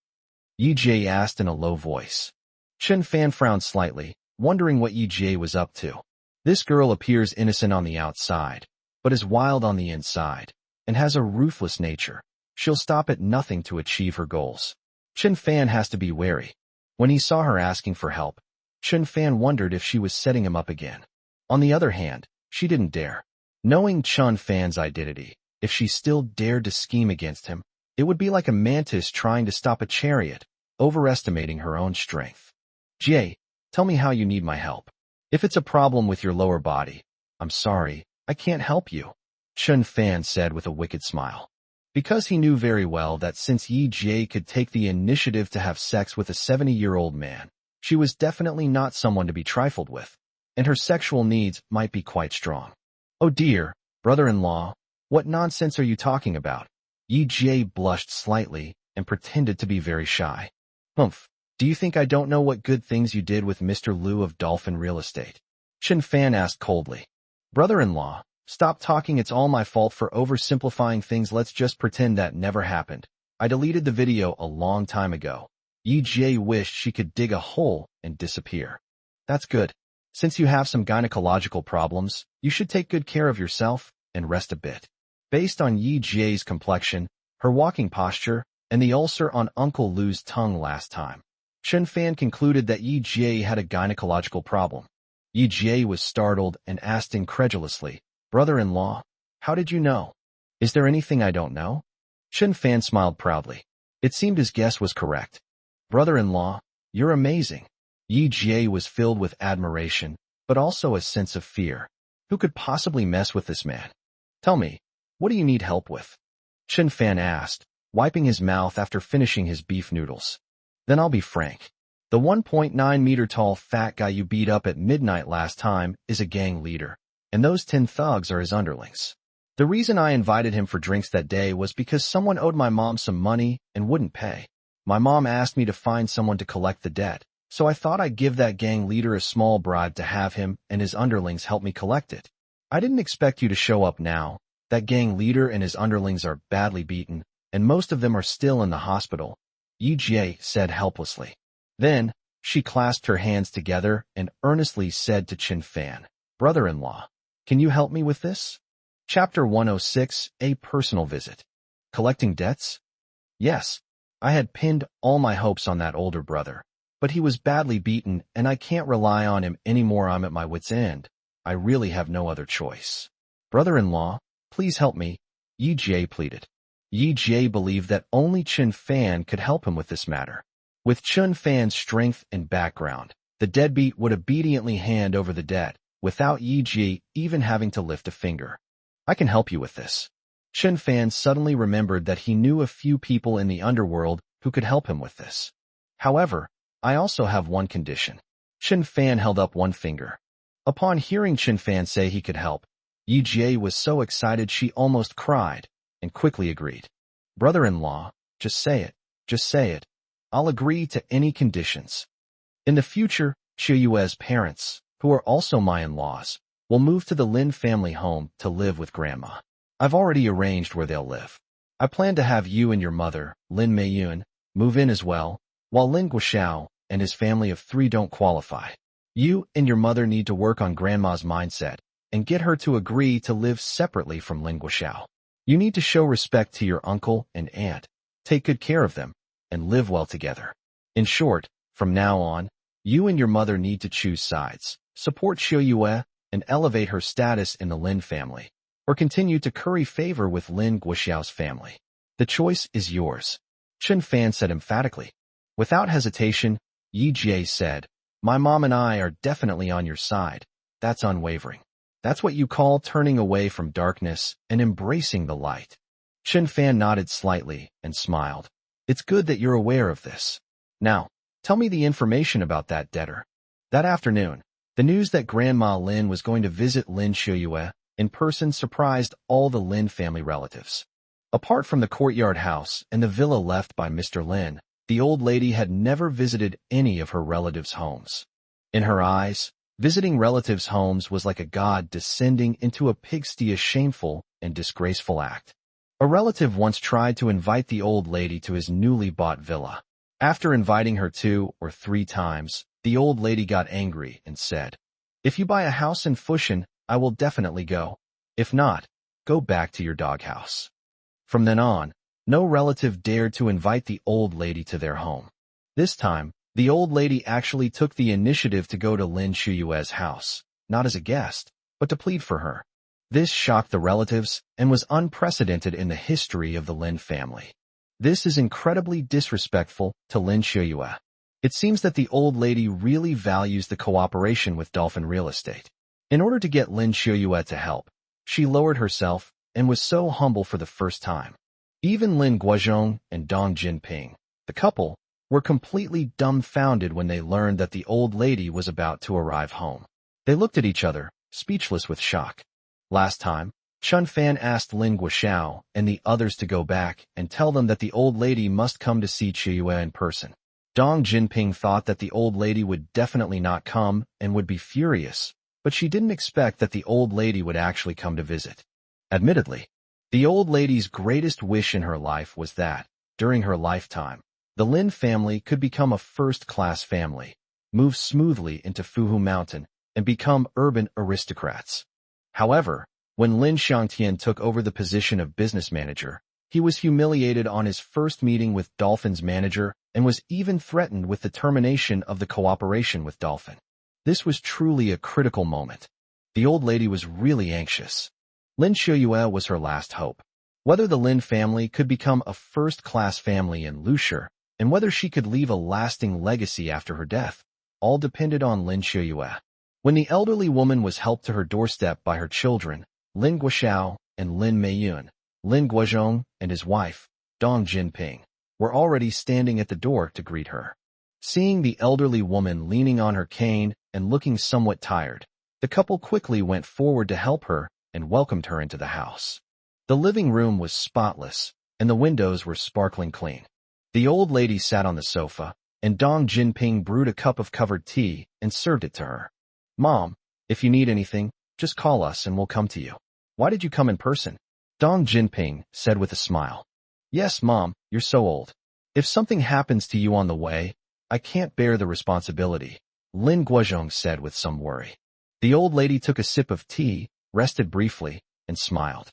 Yi Jie asked in a low voice. Chun Fan frowned slightly, wondering what Yi Jie was up to. This girl appears innocent on the outside, but is wild on the inside, and has a ruthless nature. She'll stop at nothing to achieve her goals. Chun Fan has to be wary. When he saw her asking for help, Chun Fan wondered if she was setting him up again. On the other hand, she didn't dare. Knowing Chun Fan's identity, if she still dared to scheme against him, it would be like a mantis trying to stop a chariot, overestimating her own strength. Jie, tell me how you need my help. If it's a problem with your lower body, I'm sorry, I can't help you, Chun Fan said with a wicked smile. Because he knew very well that since Yi Jie could take the initiative to have sex with a 70-year-old man, she was definitely not someone to be trifled with, and her sexual needs might be quite strong. Oh dear, brother-in-law, what nonsense are you talking about? Yi Jie blushed slightly and pretended to be very shy. Humph, do you think I don't know what good things you did with Mr. Liu of Dolphin Real Estate? Chun Fan asked coldly. Brother-in-law, stop talking, it's all my fault for oversimplifying things, let's just pretend that never happened. I deleted the video a long time ago. Yi Jie wished she could dig a hole and disappear. That's good. Since you have some gynecological problems, you should take good care of yourself and rest a bit. Based on Yi Jie's complexion, her walking posture, and the ulcer on Uncle Liu's tongue last time, Chun Fan concluded that Yi Jie had a gynecological problem. Yi Jie was startled and asked incredulously, Brother-in-law, how did you know? Is there anything I don't know? Chun Fan smiled proudly. It seemed his guess was correct. Brother-in-law, you're amazing. Yi Jie was filled with admiration, but also a sense of fear. Who could possibly mess with this man? Tell me, what do you need help with? Chun Fan asked, wiping his mouth after finishing his beef noodles. Then I'll be frank. The 1.9-meter tall fat guy you beat up at midnight last time is a gang leader, and those 10 thugs are his underlings. The reason I invited him for drinks that day was because someone owed my mom some money and wouldn't pay. My mom asked me to find someone to collect the debt, so I thought I'd give that gang leader a small bribe to have him and his underlings help me collect it. I didn't expect you to show up now. That gang leader and his underlings are badly beaten, and most of them are still in the hospital, Yi Jie said helplessly. Then, she clasped her hands together and earnestly said to Qin Fan, "Brother-in-law, can you help me with this?" Chapter 106, A Personal Visit. Collecting debts? Yes, I had pinned all my hopes on that older brother, but he was badly beaten and I can't rely on him anymore. I'm at my wit's end. I really have no other choice. Brother-in-law, please help me, Yi Jie pleaded. Yi Jie believed that only Qin Fan could help him with this matter. With Qin Fan's strength and background, the deadbeat would obediently hand over the debt, without Yi Jie even having to lift a finger. I can help you with this. Qin Fan suddenly remembered that he knew a few people in the underworld who could help him with this. However, I also have one condition. Qin Fan held up one finger. Upon hearing Qin Fan say he could help, Yi Jie was so excited she almost cried, and quickly agreed. Brother-in-law, just say it, just say it. I'll agree to any conditions. In the future, Qiuyue's parents, who are also my in-laws, will move to the Lin family home to live with Grandma. I've already arranged where they'll live. I plan to have you and your mother, Lin Meiyun, move in as well, while Lin Guoxiao and his family of 3 don't qualify. You and your mother need to work on Grandma's mindset and get her to agree to live separately from Lin Guoxiao. You need to show respect to your uncle and aunt, take good care of them, and live well together. In short, from now on, you and your mother need to choose sides, support Qiuyue and elevate her status in the Lin family, or continue to curry favor with Lin Guoxiao's family. The choice is yours, Qin Fan said emphatically. Without hesitation, Yi Jie said, my mom and I are definitely on your side. That's unwavering. That's what you call turning away from darkness and embracing the light. Qin Fan nodded slightly and smiled. It's good that you're aware of this. Now, tell me the information about that debtor. That afternoon, the news that Grandma Lin was going to visit Lin Qiuyue in person surprised all the Lin family relatives. Apart from the courtyard house and the villa left by Mr. Lin, the old lady had never visited any of her relatives' homes. In her eyes, visiting relatives' homes was like a god descending into a pigsty, a shameful and disgraceful act. A relative once tried to invite the old lady to his newly bought villa. After inviting her 2 or 3 times, the old lady got angry and said, if you buy a house in Fushan, I will definitely go. If not, go back to your doghouse. From then on, no relative dared to invite the old lady to their home. This time, the old lady actually took the initiative to go to Lin Qiuyue's house, not as a guest, but to plead for her. This shocked the relatives and was unprecedented in the history of the Lin family. This is incredibly disrespectful to Lin Qiuyue. It seems that the old lady really values the cooperation with Dolphin Real Estate. In order to get Lin Qiuyue to help, she lowered herself and was so humble for the first time. Even Lin Guozhong and Dong Jinping, the couple, were completely dumbfounded when they learned that the old lady was about to arrive home. They looked at each other, speechless with shock. Last time, Qin Fan asked Lin Guoxiao and the others to go back and tell them that the old lady must come to see Qiuyue in person. Dong Jinping thought that the old lady would definitely not come and would be furious, but she didn't expect that the old lady would actually come to visit. Admittedly, the old lady's greatest wish in her life was that, during her lifetime, the Lin family could become a first-class family, move smoothly into Fuhu Mountain, and become urban aristocrats. However, when Lin Xiangtian took over the position of business manager, he was humiliated on his first meeting with Dolphin's manager and was even threatened with the termination of the cooperation with Dolphin. This was truly a critical moment. The old lady was really anxious. Lin Qiuyue was her last hope. Whether the Lin family could become a first-class family in Lushur, and whether she could leave a lasting legacy after her death, all depended on Lin Qiuyue. When the elderly woman was helped to her doorstep by her children, Lin Guoxiao and Lin Meiyun, Lin Guozhong and his wife, Dong Jinping, were already standing at the door to greet her. Seeing the elderly woman leaning on her cane and looking somewhat tired, the couple quickly went forward to help her and welcomed her into the house. The living room was spotless, and the windows were sparkling clean. The old lady sat on the sofa, and Dong Jinping brewed a cup of covered tea and served it to her. Mom, if you need anything, Just call us and we'll come to you. Why did you come in person? Dong Jinping said with a smile. Yes, Mom, you're so old. If something happens to you on the way, I can't bear the responsibility, Lin Guozhong said with some worry. The old lady took a sip of tea, rested briefly, and smiled.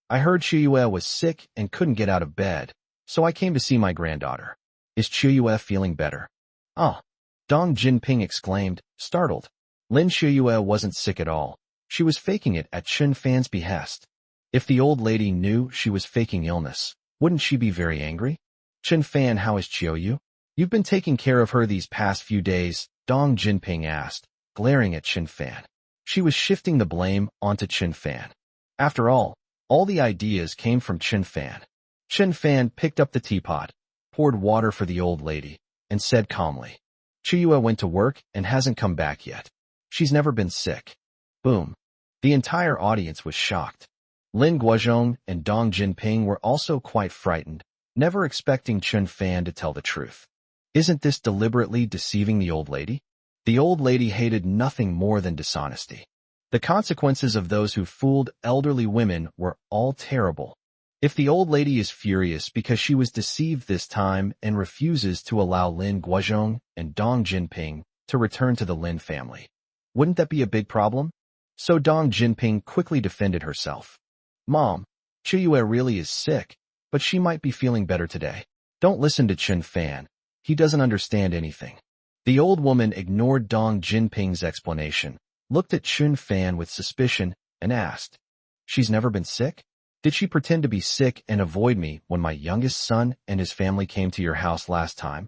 I heard Chuyue was sick and couldn't get out of bed, so I came to see my granddaughter. Is Chuyue feeling better? Ah, Dong Jinping exclaimed, startled. Lin Chuyue wasn't sick at all. She was faking it at Chen Fan's behest. If the old lady knew she was faking illness, wouldn't she be very angry? Chen Fan, how is Chiou? You've been taking care of her these past few days, Dong Jinping asked, glaring at Chen Fan. She was shifting the blame onto Chen Fan. After all the ideas came from Chen Fan. Chen Fan picked up the teapot, poured water for the old lady, and said calmly, Chiou went to work and hasn't come back yet. She's never been sick. Boom. The entire audience was shocked. Lin Guozhong and Dong Jinping were also quite frightened, never expecting Chen Fan to tell the truth. Isn't this deliberately deceiving the old lady? The old lady hated nothing more than dishonesty. The consequences of those who fooled elderly women were all terrible. If the old lady is furious because she was deceived this time and refuses to allow Lin Guozhong and Dong Jinping to return to the Lin family, wouldn't that be a big problem? So Dong Jinping quickly defended herself. Mom, Chuyue really is sick, but she might be feeling better today. Don't listen to Chen Fan. He doesn't understand anything. The old woman ignored Dong Jinping's explanation, looked at Chen Fan with suspicion, and asked, She's never been sick? Did she pretend to be sick and avoid me when my youngest son and his family came to your house last time?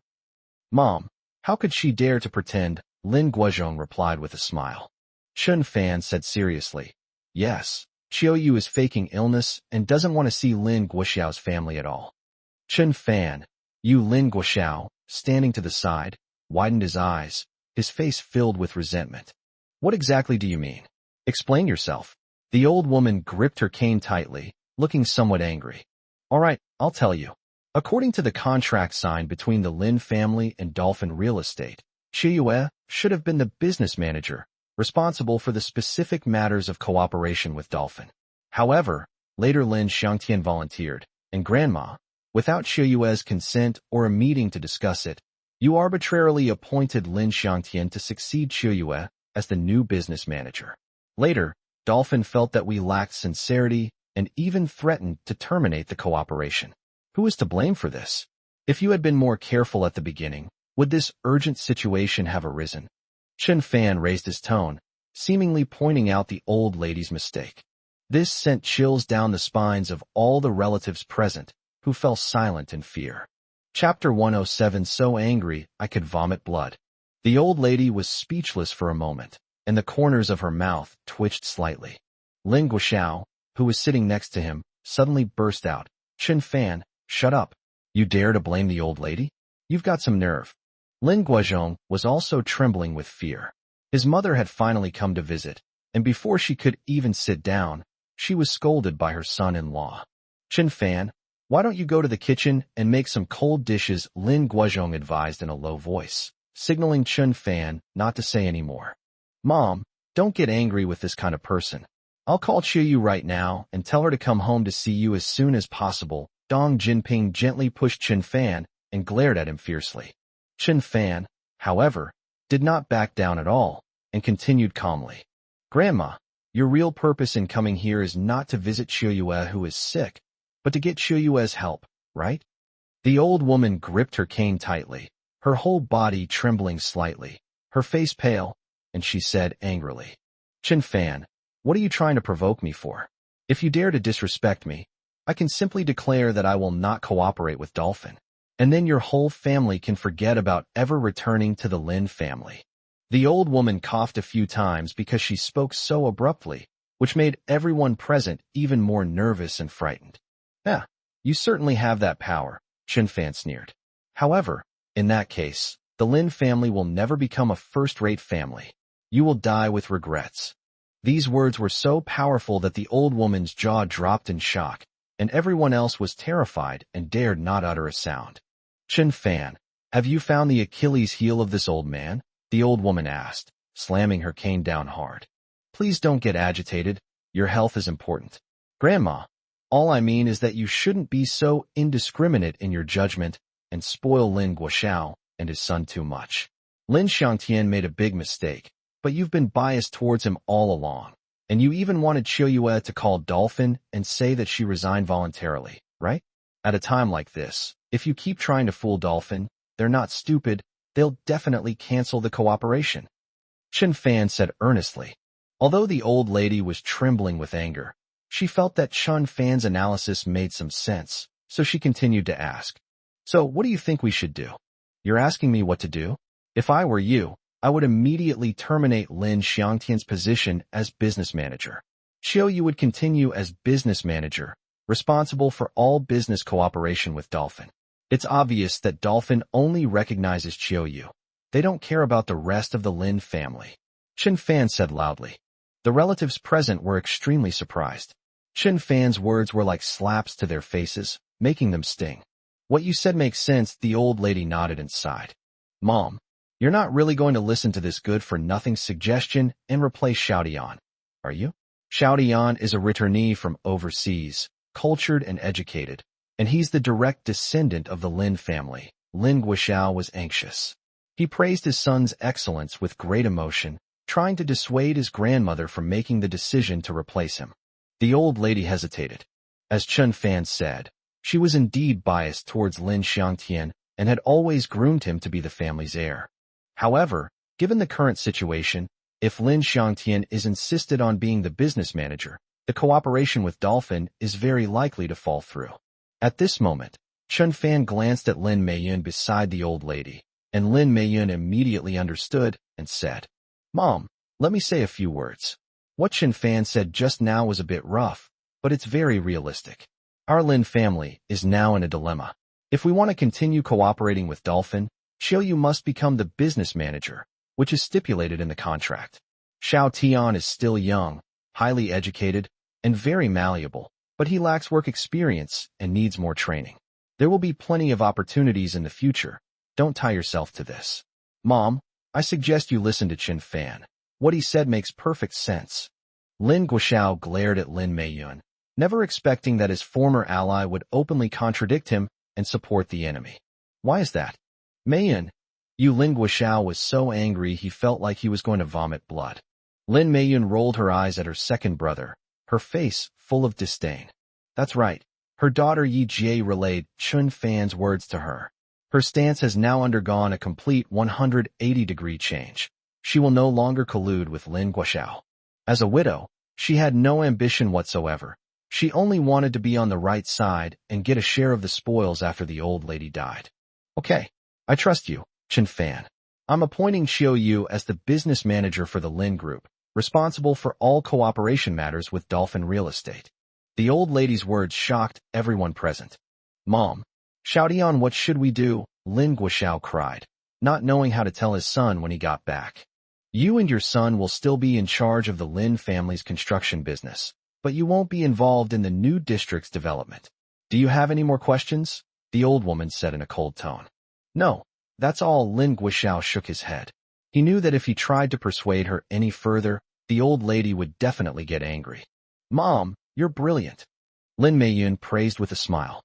Mom, how could she dare to pretend? Lin Guozhong replied with a smile. Chen Fan said seriously, Yes, Chiou is faking illness and doesn't want to see Lin Guoxiao's family at all. Chen Fan, Lin Guoxiao, standing to the side, widened his eyes, his face filled with resentment. What exactly do you mean? Explain yourself. The old woman gripped her cane tightly, looking somewhat angry. All right, I'll tell you. According to the contract signed between the Lin family and Dolphin Real Estate, Chiou should have been the business manager, responsible for the specific matters of cooperation with Dolphin. However, later Lin Xiangtian volunteered, and Grandma, without Chiou's consent or a meeting to discuss it, you arbitrarily appointed Lin Xiangtian to succeed Chiou as the new business manager. Later, Dolphin felt that we lacked sincerity and even threatened to terminate the cooperation. Who is to blame for this? If you had been more careful at the beginning, would this urgent situation have arisen? Chen Fan raised his tone, seemingly pointing out the old lady's mistake. This sent chills down the spines of all the relatives present, who fell silent in fear. Chapter 107. So angry I could vomit blood. The old lady was speechless for a moment, and the corners of her mouth twitched slightly. Lin Guoxiao, who was sitting next to him, suddenly burst out, Chen Fan, shut up. You dare to blame the old lady? You've got some nerve. Lin Guozhong was also trembling with fear. His mother had finally come to visit, and before she could even sit down, she was scolded by her son-in-law. Chen Fan, why don't you go to the kitchen and make some cold dishes? Lin Guozhong advised in a low voice, signaling Chen Fan not to say any more. Mom, don't get angry with this kind of person. I'll call Chiou right now and tell her to come home to see you as soon as possible. Dong Jinping gently pushed Chen Fan and glared at him fiercely. Chen Fan, however, did not back down at all and continued calmly. Grandma, your real purpose in coming here is not to visit Chiou who is sick, but to get Chiou's help, right? The old woman gripped her cane tightly, her whole body trembling slightly, her face pale, and she said angrily, Chen Fan, what are you trying to provoke me for? If you dare to disrespect me, I can simply declare that I will not cooperate with Dolphin, and then your whole family can forget about ever returning to the Lin family. The old woman coughed a few times because she spoke so abruptly, which made everyone present even more nervous and frightened. Yeah, you certainly have that power, Chen Fan sneered. However, in that case, the Lin family will never become a first-rate family. You will die with regrets. These words were so powerful that the old woman's jaw dropped in shock, and everyone else was terrified and dared not utter a sound. Chen Fan, have you found the Achilles heel of this old man? The old woman asked, slamming her cane down hard. Please don't get agitated. Your health is important. Grandma, all I mean is that you shouldn't be so indiscriminate in your judgment and spoil Lin Guoxiao and his son too much. Lin Xiangtian made a big mistake, but you've been biased towards him all along. And you even wanted Qiuyue to call Dolphin and say that she resigned voluntarily, right? At a time like this, if you keep trying to fool Dolphin, they're not stupid, they'll definitely cancel the cooperation. Chen Fan said earnestly. Although the old lady was trembling with anger, she felt that Chen Fan's analysis made some sense, so she continued to ask. So what do you think we should do? You're asking me what to do? If I were you, I would immediately terminate Lin Xiangtian's position as business manager. Qiu would continue as business manager, responsible for all business cooperation with Dolphin. It's obvious that Dolphin only recognizes Qiu. They don't care about the rest of the Lin family. Chen Fan said loudly. The relatives present were extremely surprised. Chen Fan's words were like slaps to their faces, making them sting. What you said makes sense, the old lady nodded and sighed. Mom, you're not really going to listen to this good-for-nothing suggestion and replace Xiao Dian, are you? Xiao Dian is a returnee from overseas, cultured and educated, and he's the direct descendant of the Lin family. Lin Guoxiao was anxious. He praised his son's excellence with great emotion, trying to dissuade his grandmother from making the decision to replace him. The old lady hesitated. As Chen Fan said, she was indeed biased towards Lin Xiangtian and had always groomed him to be the family's heir. However, given the current situation, if Lin Xiangtian is insisted on being the business manager, the cooperation with Dolphin is very likely to fall through. At this moment, Chen Fan glanced at Lin Meiyun beside the old lady, and Lin Meiyun immediately understood and said, Mom, let me say a few words. What Chen Fan said just now was a bit rough, but it's very realistic. Our Lin family is now in a dilemma. If we want to continue cooperating with Dolphin, Qiu must become the business manager, which is stipulated in the contract. Xiao Tian is still young, highly educated, and very malleable, but he lacks work experience and needs more training. There will be plenty of opportunities in the future. Don't tie yourself to this. Mom, I suggest you listen to Chen Fan. What he said makes perfect sense. Lin Guoxiao glared at Lin Meiyun, never expecting that his former ally would openly contradict him and support the enemy. Why is that? Meiyun, Lin Guoxiao was so angry he felt like he was going to vomit blood. Lin Meiyun rolled her eyes at her second brother, her face full of disdain. That's right. Her daughter Yi Jie relayed Chen Fan's words to her. Her stance has now undergone a complete 180-degree change. She will no longer collude with Lin Guoxiao. As a widow, she had no ambition whatsoever. She only wanted to be on the right side and get a share of the spoils after the old lady died. Okay, I trust you, Chen Fan. I'm appointing Qiu as the business manager for the Lin Group, responsible for all cooperation matters with Dolphin Real Estate. The old lady's words shocked everyone present. Mom, Xiao Dian, what should we do? Lin Guoxiao cried, not knowing how to tell his son when he got back. You and your son will still be in charge of the Lin family's construction business, but you won't be involved in the new district's development. Do you have any more questions? The old woman said in a cold tone. No, that's all. Lin Guoxiao shook his head. He knew that if he tried to persuade her any further, the old lady would definitely get angry. Mom, you're brilliant. Lin Meiyun praised with a smile.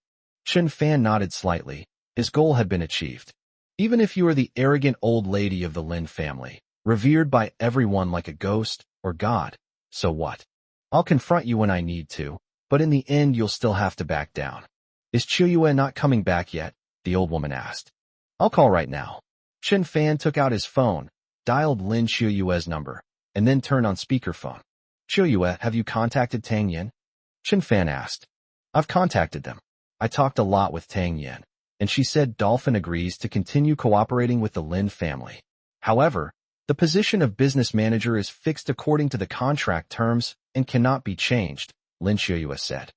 Chen Fan nodded slightly. His goal had been achieved. Even if you are the arrogant old lady of the Lin family, revered by everyone like a ghost or god, so what? I'll confront you when I need to, but in the end you'll still have to back down. Is Qiu not coming back yet? The old woman asked. I'll call right now. Chen Fan took out his phone, dialed Lin Qiu's number, and then turned on speakerphone. Qiu, have you contacted Tang Yin? Chen Fan asked. I've contacted them. I talked a lot with Tang Yin, and she said Dolphin agrees to continue cooperating with the Lin family. However, the position of business manager is fixed according to the contract terms and cannot be changed, Lin Qiu said.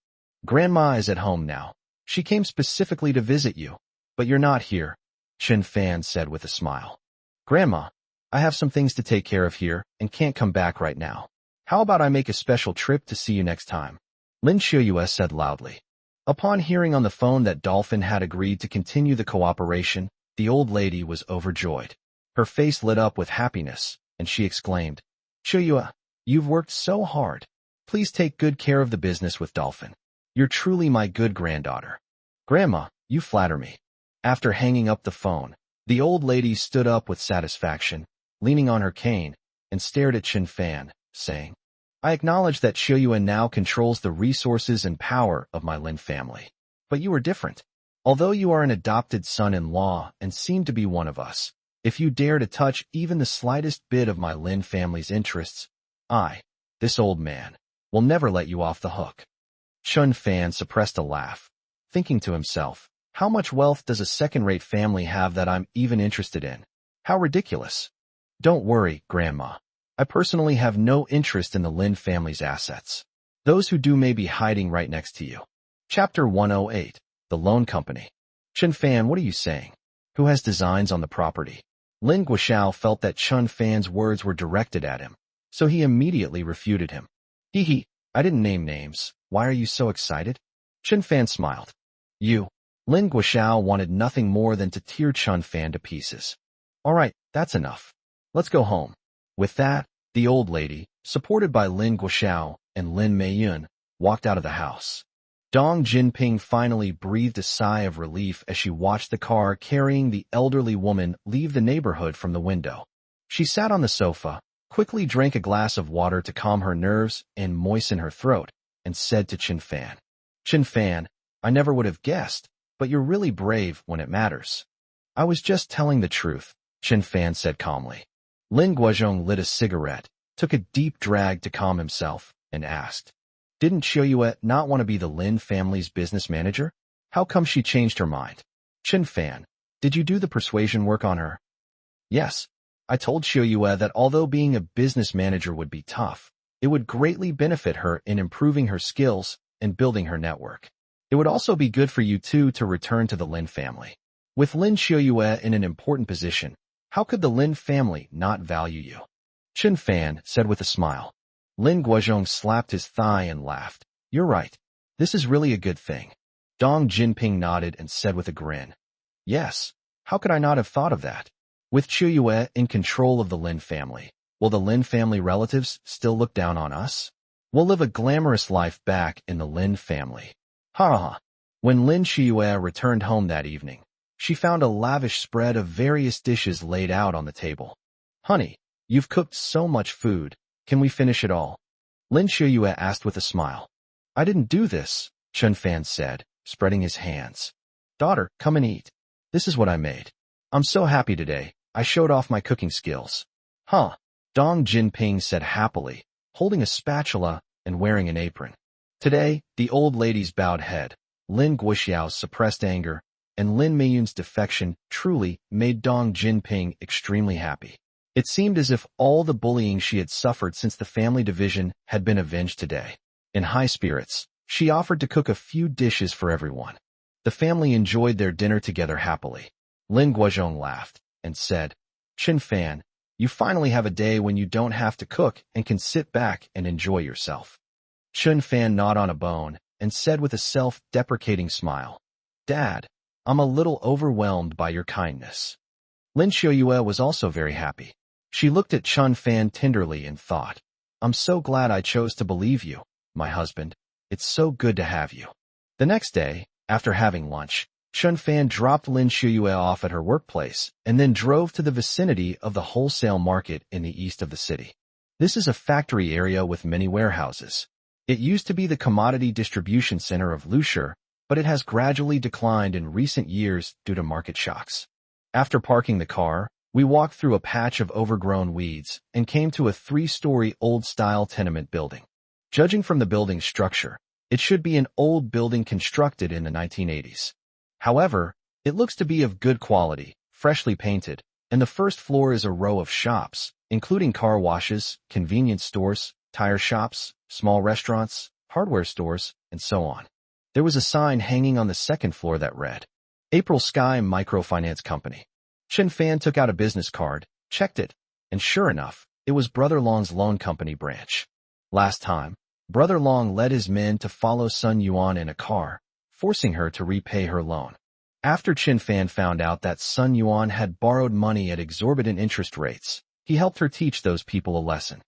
Grandma is at home now. She came specifically to visit you, but you're not here, Chen Fan said with a smile. Grandma, I have some things to take care of here and can't come back right now. How about I make a special trip to see you next time? Lin Qiu said loudly. Upon hearing on the phone that Dolphin had agreed to continue the cooperation, the old lady was overjoyed. Her face lit up with happiness, and she exclaimed, Qiu, You've worked so hard. Please take good care of the business with Dolphin. You're truly my good granddaughter. Grandma, you flatter me. After hanging up the phone, the old lady stood up with satisfaction, leaning on her cane, and stared at Chen Fan, saying, I acknowledge that Xiuyuan now controls the resources and power of my Lin family. But you are different. Although you are an adopted son-in-law and seem to be one of us, if you dare to touch even the slightest bit of my Lin family's interests, this old man, will never let you off the hook. Chen Fan suppressed a laugh, thinking to himself, how much wealth does a second-rate family have that I'm even interested in? How ridiculous. Don't worry, Grandma. I personally have no interest in the Lin family's assets. Those who do may be hiding right next to you. Chapter 108, The Loan Company. Chen Fan, what are you saying? Who has designs on the property? Lin Guoxiao felt that Chen Fan's words were directed at him, so he immediately refuted him. Hee, I didn't name names. Why are you so excited? Chen Fan smiled. You. Lin Guoxiao wanted nothing more than to tear Chen Fan to pieces. All right, that's enough. Let's go home. With that, the old lady, supported by Lin Guoxiao and Lin Meiyun, walked out of the house. Dong Jinping finally breathed a sigh of relief as she watched the car carrying the elderly woman leave the neighborhood from the window. She sat on the sofa, quickly drank a glass of water to calm her nerves and moisten her throat, and said to Chen Fan, Chen Fan, I never would have guessed, but you're really brave when it matters. I was just telling the truth, Chen Fan said calmly. Lin Guozhong lit a cigarette, took a deep drag to calm himself, and asked, Didn't Xiuyue not want to be the Lin family's business manager? How come she changed her mind? Chen Fan, did you do the persuasion work on her? Yes. I told Xiuyue that although being a business manager would be tough, it would greatly benefit her in improving her skills and building her network. It would also be good for you two to return to the Lin family. With Lin Xiuyue in an important position, how could the Lin family not value you? Chen Fan said with a smile. Lin Guozhong slapped his thigh and laughed. You're right. This is really a good thing. Dong Jinping nodded and said with a grin. Yes, how could I not have thought of that? With Xiuyue in control of the Lin family, will the Lin family relatives still look down on us? We'll live a glamorous life back in the Lin family. Ha ha. When Lin Xiuyue returned home that evening, she found a lavish spread of various dishes laid out on the table. Honey, you've cooked so much food. Can we finish it all? Lin Xiuyue asked with a smile. I didn't do this, Chen Fan said, spreading his hands. Daughter, come and eat. This is what I made. I'm so happy today. I showed off my cooking skills. Huh, Dong Jinping said happily, holding a spatula and wearing an apron. Today, the old lady's bowed head, Lin Guoxiao's suppressed anger, and Lin Meiyun's defection truly made Dong Jinping extremely happy. It seemed as if all the bullying she had suffered since the family division had been avenged today. In high spirits, she offered to cook a few dishes for everyone. The family enjoyed their dinner together happily. Lin Guozhong laughed and said, Chen Fan, you finally have a day when you don't have to cook and can sit back and enjoy yourself. Chen Fan gnawed on a bone and said with a self-deprecating smile, Dad, I'm a little overwhelmed by your kindness. Lin Xiuyue was also very happy. She looked at Chen Fan tenderly and thought, I'm so glad I chose to believe you, my husband. It's so good to have you. The next day, after having lunch, Chen Fan dropped Lin Xiuyue off at her workplace and then drove to the vicinity of the wholesale market in the east of the city. This is a factory area with many warehouses. It used to be the commodity distribution center of Lushur, but it has gradually declined in recent years due to market shocks. After parking the car, we walked through a patch of overgrown weeds and came to a 3-story old-style tenement building. Judging from the building's structure, it should be an old building constructed in the 1980s. However, it looks to be of good quality, freshly painted, and the first floor is a row of shops, including car washes, convenience stores, tire shops, small restaurants, hardware stores, and so on. There was a sign hanging on the second floor that read, April Sky Microfinance Company. Chen Fan took out a business card, checked it, and sure enough, it was Brother Long's loan company branch. Last time, Brother Long led his men to follow Sun Yuan in a car, forcing her to repay her loan. After Chen Fan found out that Sun Yuan had borrowed money at exorbitant interest rates, he helped her teach those people a lesson.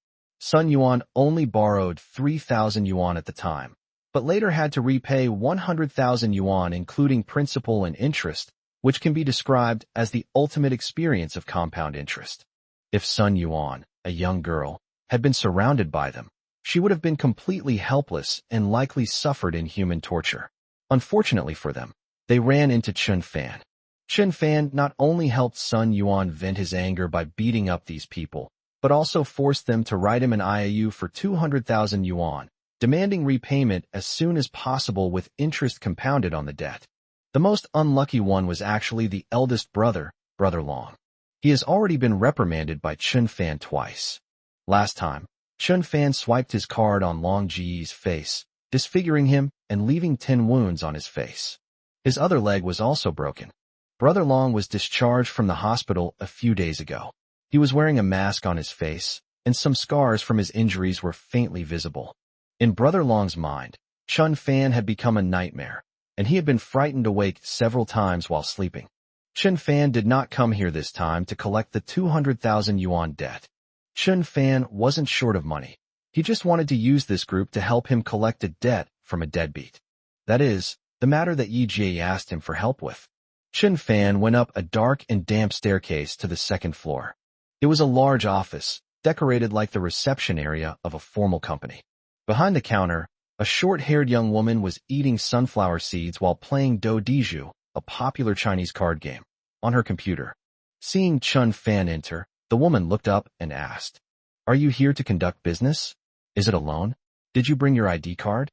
Sun Yuan only borrowed 3,000 yuan at the time, but later had to repay 100,000 yuan including principal and interest, which can be described as the ultimate experience of compound interest. If Sun Yuan, a young girl, had been surrounded by them, she would have been completely helpless and likely suffered inhuman torture. Unfortunately for them, they ran into Chun Fan. Chun Fan not only helped Sun Yuan vent his anger by beating up these people, but also forced them to write him an IOU for 200,000 yuan, demanding repayment as soon as possible with interest compounded on the debt. The most unlucky one was actually the eldest brother, Brother Long. He has already been reprimanded by Chun Fan twice. Last time, Chun Fan swiped his card on Long Ji's face, disfiguring him and leaving 10 wounds on his face. His other leg was also broken. Brother Long was discharged from the hospital a few days ago. He was wearing a mask on his face, and some scars from his injuries were faintly visible. In Brother Long's mind, Chun Fan had become a nightmare, and he had been frightened awake several times while sleeping. Chun Fan did not come here this time to collect the 200,000 yuan debt. Chun Fan wasn't short of money. He just wanted to use this group to help him collect a debt from a deadbeat. That is, the matter that Yi Jie asked him for help with. Chun Fan went up a dark and damp staircase to the second floor. It was a large office, decorated like the reception area of a formal company. Behind the counter, a short-haired young woman was eating sunflower seeds while playing Do Diju, a popular Chinese card game, on her computer. Seeing Chun Fan enter, the woman looked up and asked, "Are you here to conduct business? Is it a loan? Did you bring your ID card?"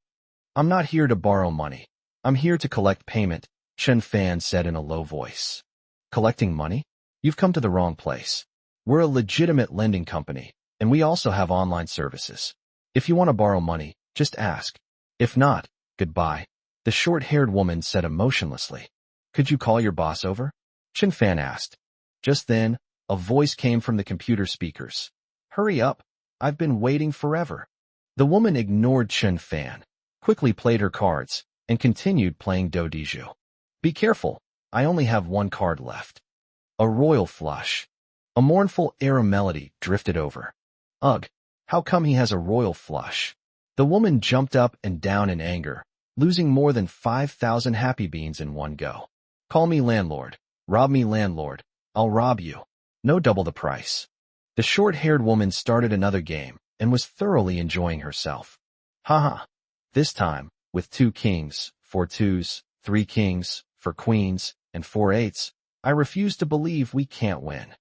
"I'm not here to borrow money. I'm here to collect payment," Chun Fan said in a low voice. "Collecting money? You've come to the wrong place. We're a legitimate lending company, and we also have online services. If you want to borrow money, just ask. If not, goodbye," the short-haired woman said emotionlessly. "Could you call your boss over?" Chun Fan asked. Just then, a voice came from the computer speakers. "Hurry up. I've been waiting forever." The woman ignored Chun Fan, quickly played her cards, and continued playing Do Diju. "Be careful. I only have one card left." A royal flush. A mournful air melody drifted over. "Ugh, how come he has a royal flush?" The woman jumped up and down in anger, losing more than 5,000 happy beans in one go. "Call me landlord. Rob me landlord. I'll rob you. No double the price." The short-haired woman started another game and was thoroughly enjoying herself. "Haha. This time, with 2 kings, 4 twos, 3 kings, 4 queens, and 4 eights, I refuse to believe we can't win."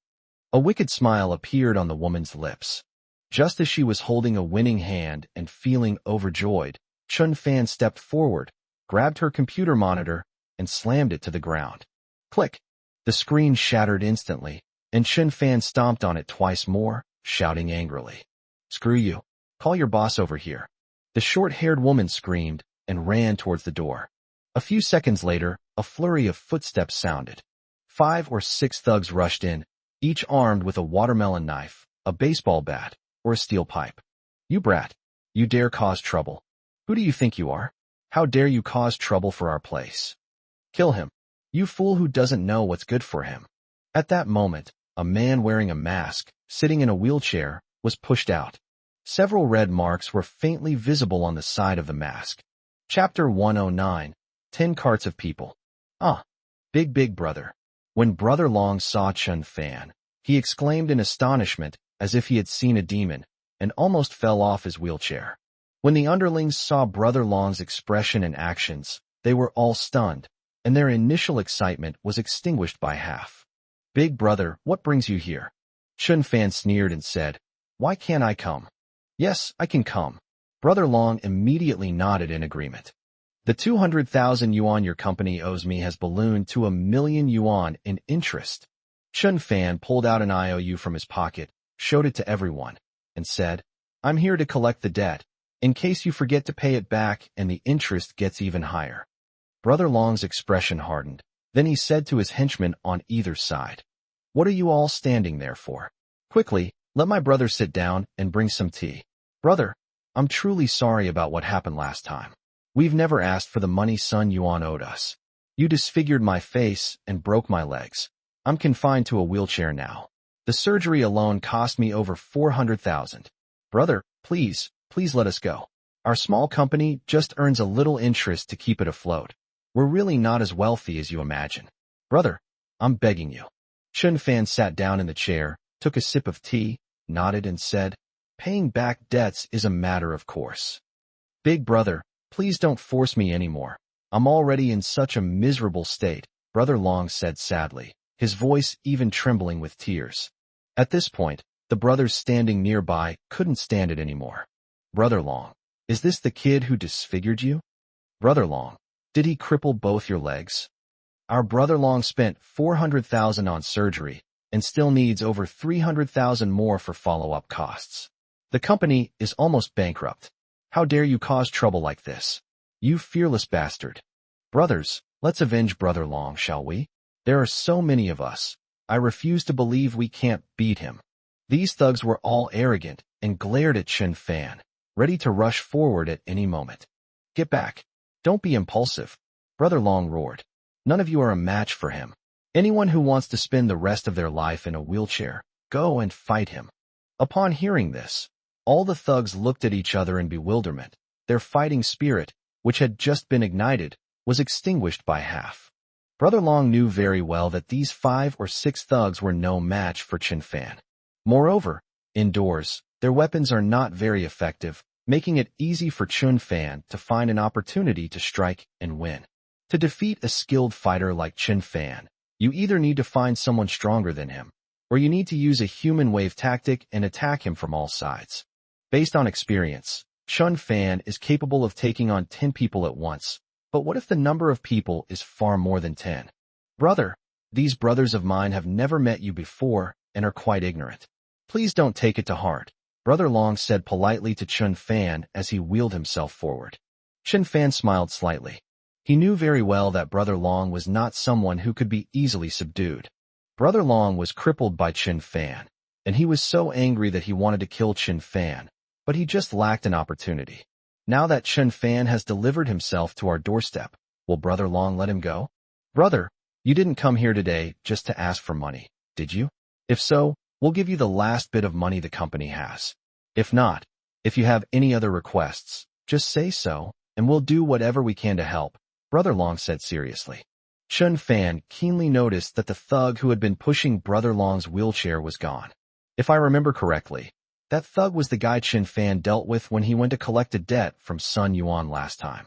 A wicked smile appeared on the woman's lips. Just as she was holding a winning hand and feeling overjoyed, Chun Fan stepped forward, grabbed her computer monitor, and slammed it to the ground. Click! The screen shattered instantly, and Chun Fan stomped on it twice more, shouting angrily, "Screw you. Call your boss over here." The short-haired woman screamed and ran towards the door. A few seconds later, a flurry of footsteps sounded. 5 or 6 thugs rushed in, each armed with a watermelon knife, a baseball bat, or a steel pipe. "You brat. You dare cause trouble. Who do you think you are? How dare you cause trouble for our place? Kill him. You fool who doesn't know what's good for him." At that moment, a man wearing a mask, sitting in a wheelchair, was pushed out. Several red marks were faintly visible on the side of the mask. Chapter 109, 10 Carts of People. "Ah, big brother." When Brother Long saw Chun Fan, he exclaimed in astonishment as if he had seen a demon, and almost fell off his wheelchair. When the underlings saw Brother Long's expression and actions, they were all stunned, and their initial excitement was extinguished by half. "Big brother, what brings you here?" Chun Fan sneered and said, "Why can't I come?" "Yes, I can come." Brother Long immediately nodded in agreement. "The 200,000 yuan your company owes me has ballooned to 1,000,000 yuan in interest." Chun Fan pulled out an IOU from his pocket, showed it to everyone, and said, "I'm here to collect the debt, in case you forget to pay it back and the interest gets even higher." Brother Long's expression hardened. Then he said to his henchmen on either side, "What are you all standing there for? Quickly, let my brother sit down and bring some tea." "Brother, I'm truly sorry about what happened last time. We've never asked for the money Sun Yuan owed us. You disfigured my face and broke my legs. I'm confined to a wheelchair now. The surgery alone cost me over 400,000. Brother, please let us go. Our small company just earns a little interest to keep it afloat. We're really not as wealthy as you imagine. Brother, I'm begging you. Chun Fan sat down in the chair, took a sip of tea, nodded and said, paying back debts is a matter of course. Big brother, please don't force me anymore. I'm already in such a miserable state, Brother Long said sadly, his voice even trembling with tears. At this point, the brothers standing nearby couldn't stand it anymore. Brother Long, is this the kid who disfigured you? Brother Long, did he cripple both your legs? Our Brother Long spent $400,000 on surgery and still needs over $300,000 more for follow-up costs. The company is almost bankrupt. How dare you cause trouble like this? You fearless bastard. Brothers, let's avenge Brother Long, shall we? There are so many of us. I refuse to believe we can't beat him. These thugs were all arrogant and glared at Chun Fan, ready to rush forward at any moment. Get back. Don't be impulsive. Brother Long roared. None of you are a match for him. Anyone who wants to spend the rest of their life in a wheelchair, go and fight him. Upon hearing this, all the thugs looked at each other in bewilderment. Their fighting spirit, which had just been ignited, was extinguished by half. Brother Long knew very well that these 5 or 6 thugs were no match for Chun Fan. Moreover, indoors, their weapons are not very effective, making it easy for Chun Fan to find an opportunity to strike and win. To defeat a skilled fighter like Chun Fan, you either need to find someone stronger than him, or you need to use a human wave tactic and attack him from all sides. Based on experience, Chun Fan is capable of taking on 10 people at once, but what if the number of people is far more than 10? Brother, these brothers of mine have never met you before and are quite ignorant. Please don't take it to heart, Brother Long said politely to Chun Fan as he wheeled himself forward. Chun Fan smiled slightly. He knew very well that Brother Long was not someone who could be easily subdued. Brother Long was crippled by Chun Fan, and he was so angry that he wanted to kill Chun Fan, but he just lacked an opportunity. Now that Chun Fan has delivered himself to our doorstep, will Brother Long let him go? Brother, you didn't come here today just to ask for money, did you? If so, we'll give you the last bit of money the company has. If not, if you have any other requests, just say so, and we'll do whatever we can to help, Brother Long said seriously. Chun Fan keenly noticed that the thug who had been pushing Brother Long's wheelchair was gone. If I remember correctly, that thug was the guy Chun Fan dealt with when he went to collect a debt from Sun Yuan last time.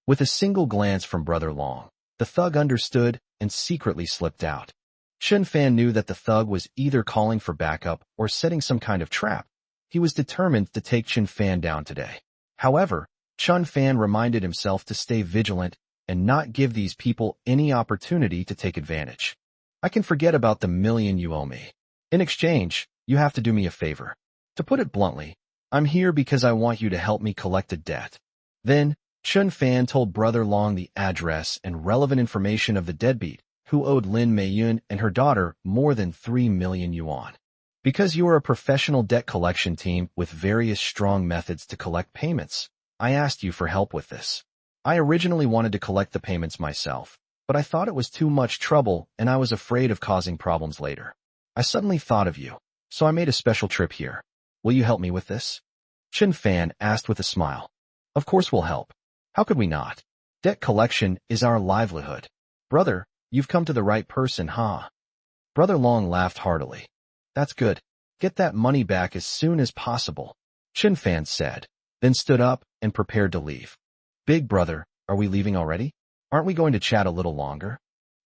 With a single glance from Brother Long, the thug understood and secretly slipped out. Chun Fan knew that the thug was either calling for backup or setting some kind of trap. He was determined to take Chun Fan down today. However, Chun Fan reminded himself to stay vigilant and not give these people any opportunity to take advantage. I can forget about the $1,000,000 you owe me. In exchange, you have to do me a favor. To put it bluntly, I'm here because I want you to help me collect a debt. Then, Chun Fan told Brother Long the address and relevant information of the deadbeat, who owed Lin Meiyun and her daughter more than 3,000,000 yuan. Because you are a professional debt collection team with various strong methods to collect payments, I asked you for help with this. I originally wanted to collect the payments myself, but I thought it was too much trouble and I was afraid of causing problems later. I suddenly thought of you, so I made a special trip here. Will you help me with this? Chun Fan asked with a smile. Of course we'll help. How could we not? Debt collection is our livelihood. Brother, you've come to the right person, huh? Brother Long laughed heartily. That's good. Get that money back as soon as possible, Chun Fan said, then stood up and prepared to leave. Big brother, are we leaving already? Aren't we going to chat a little longer?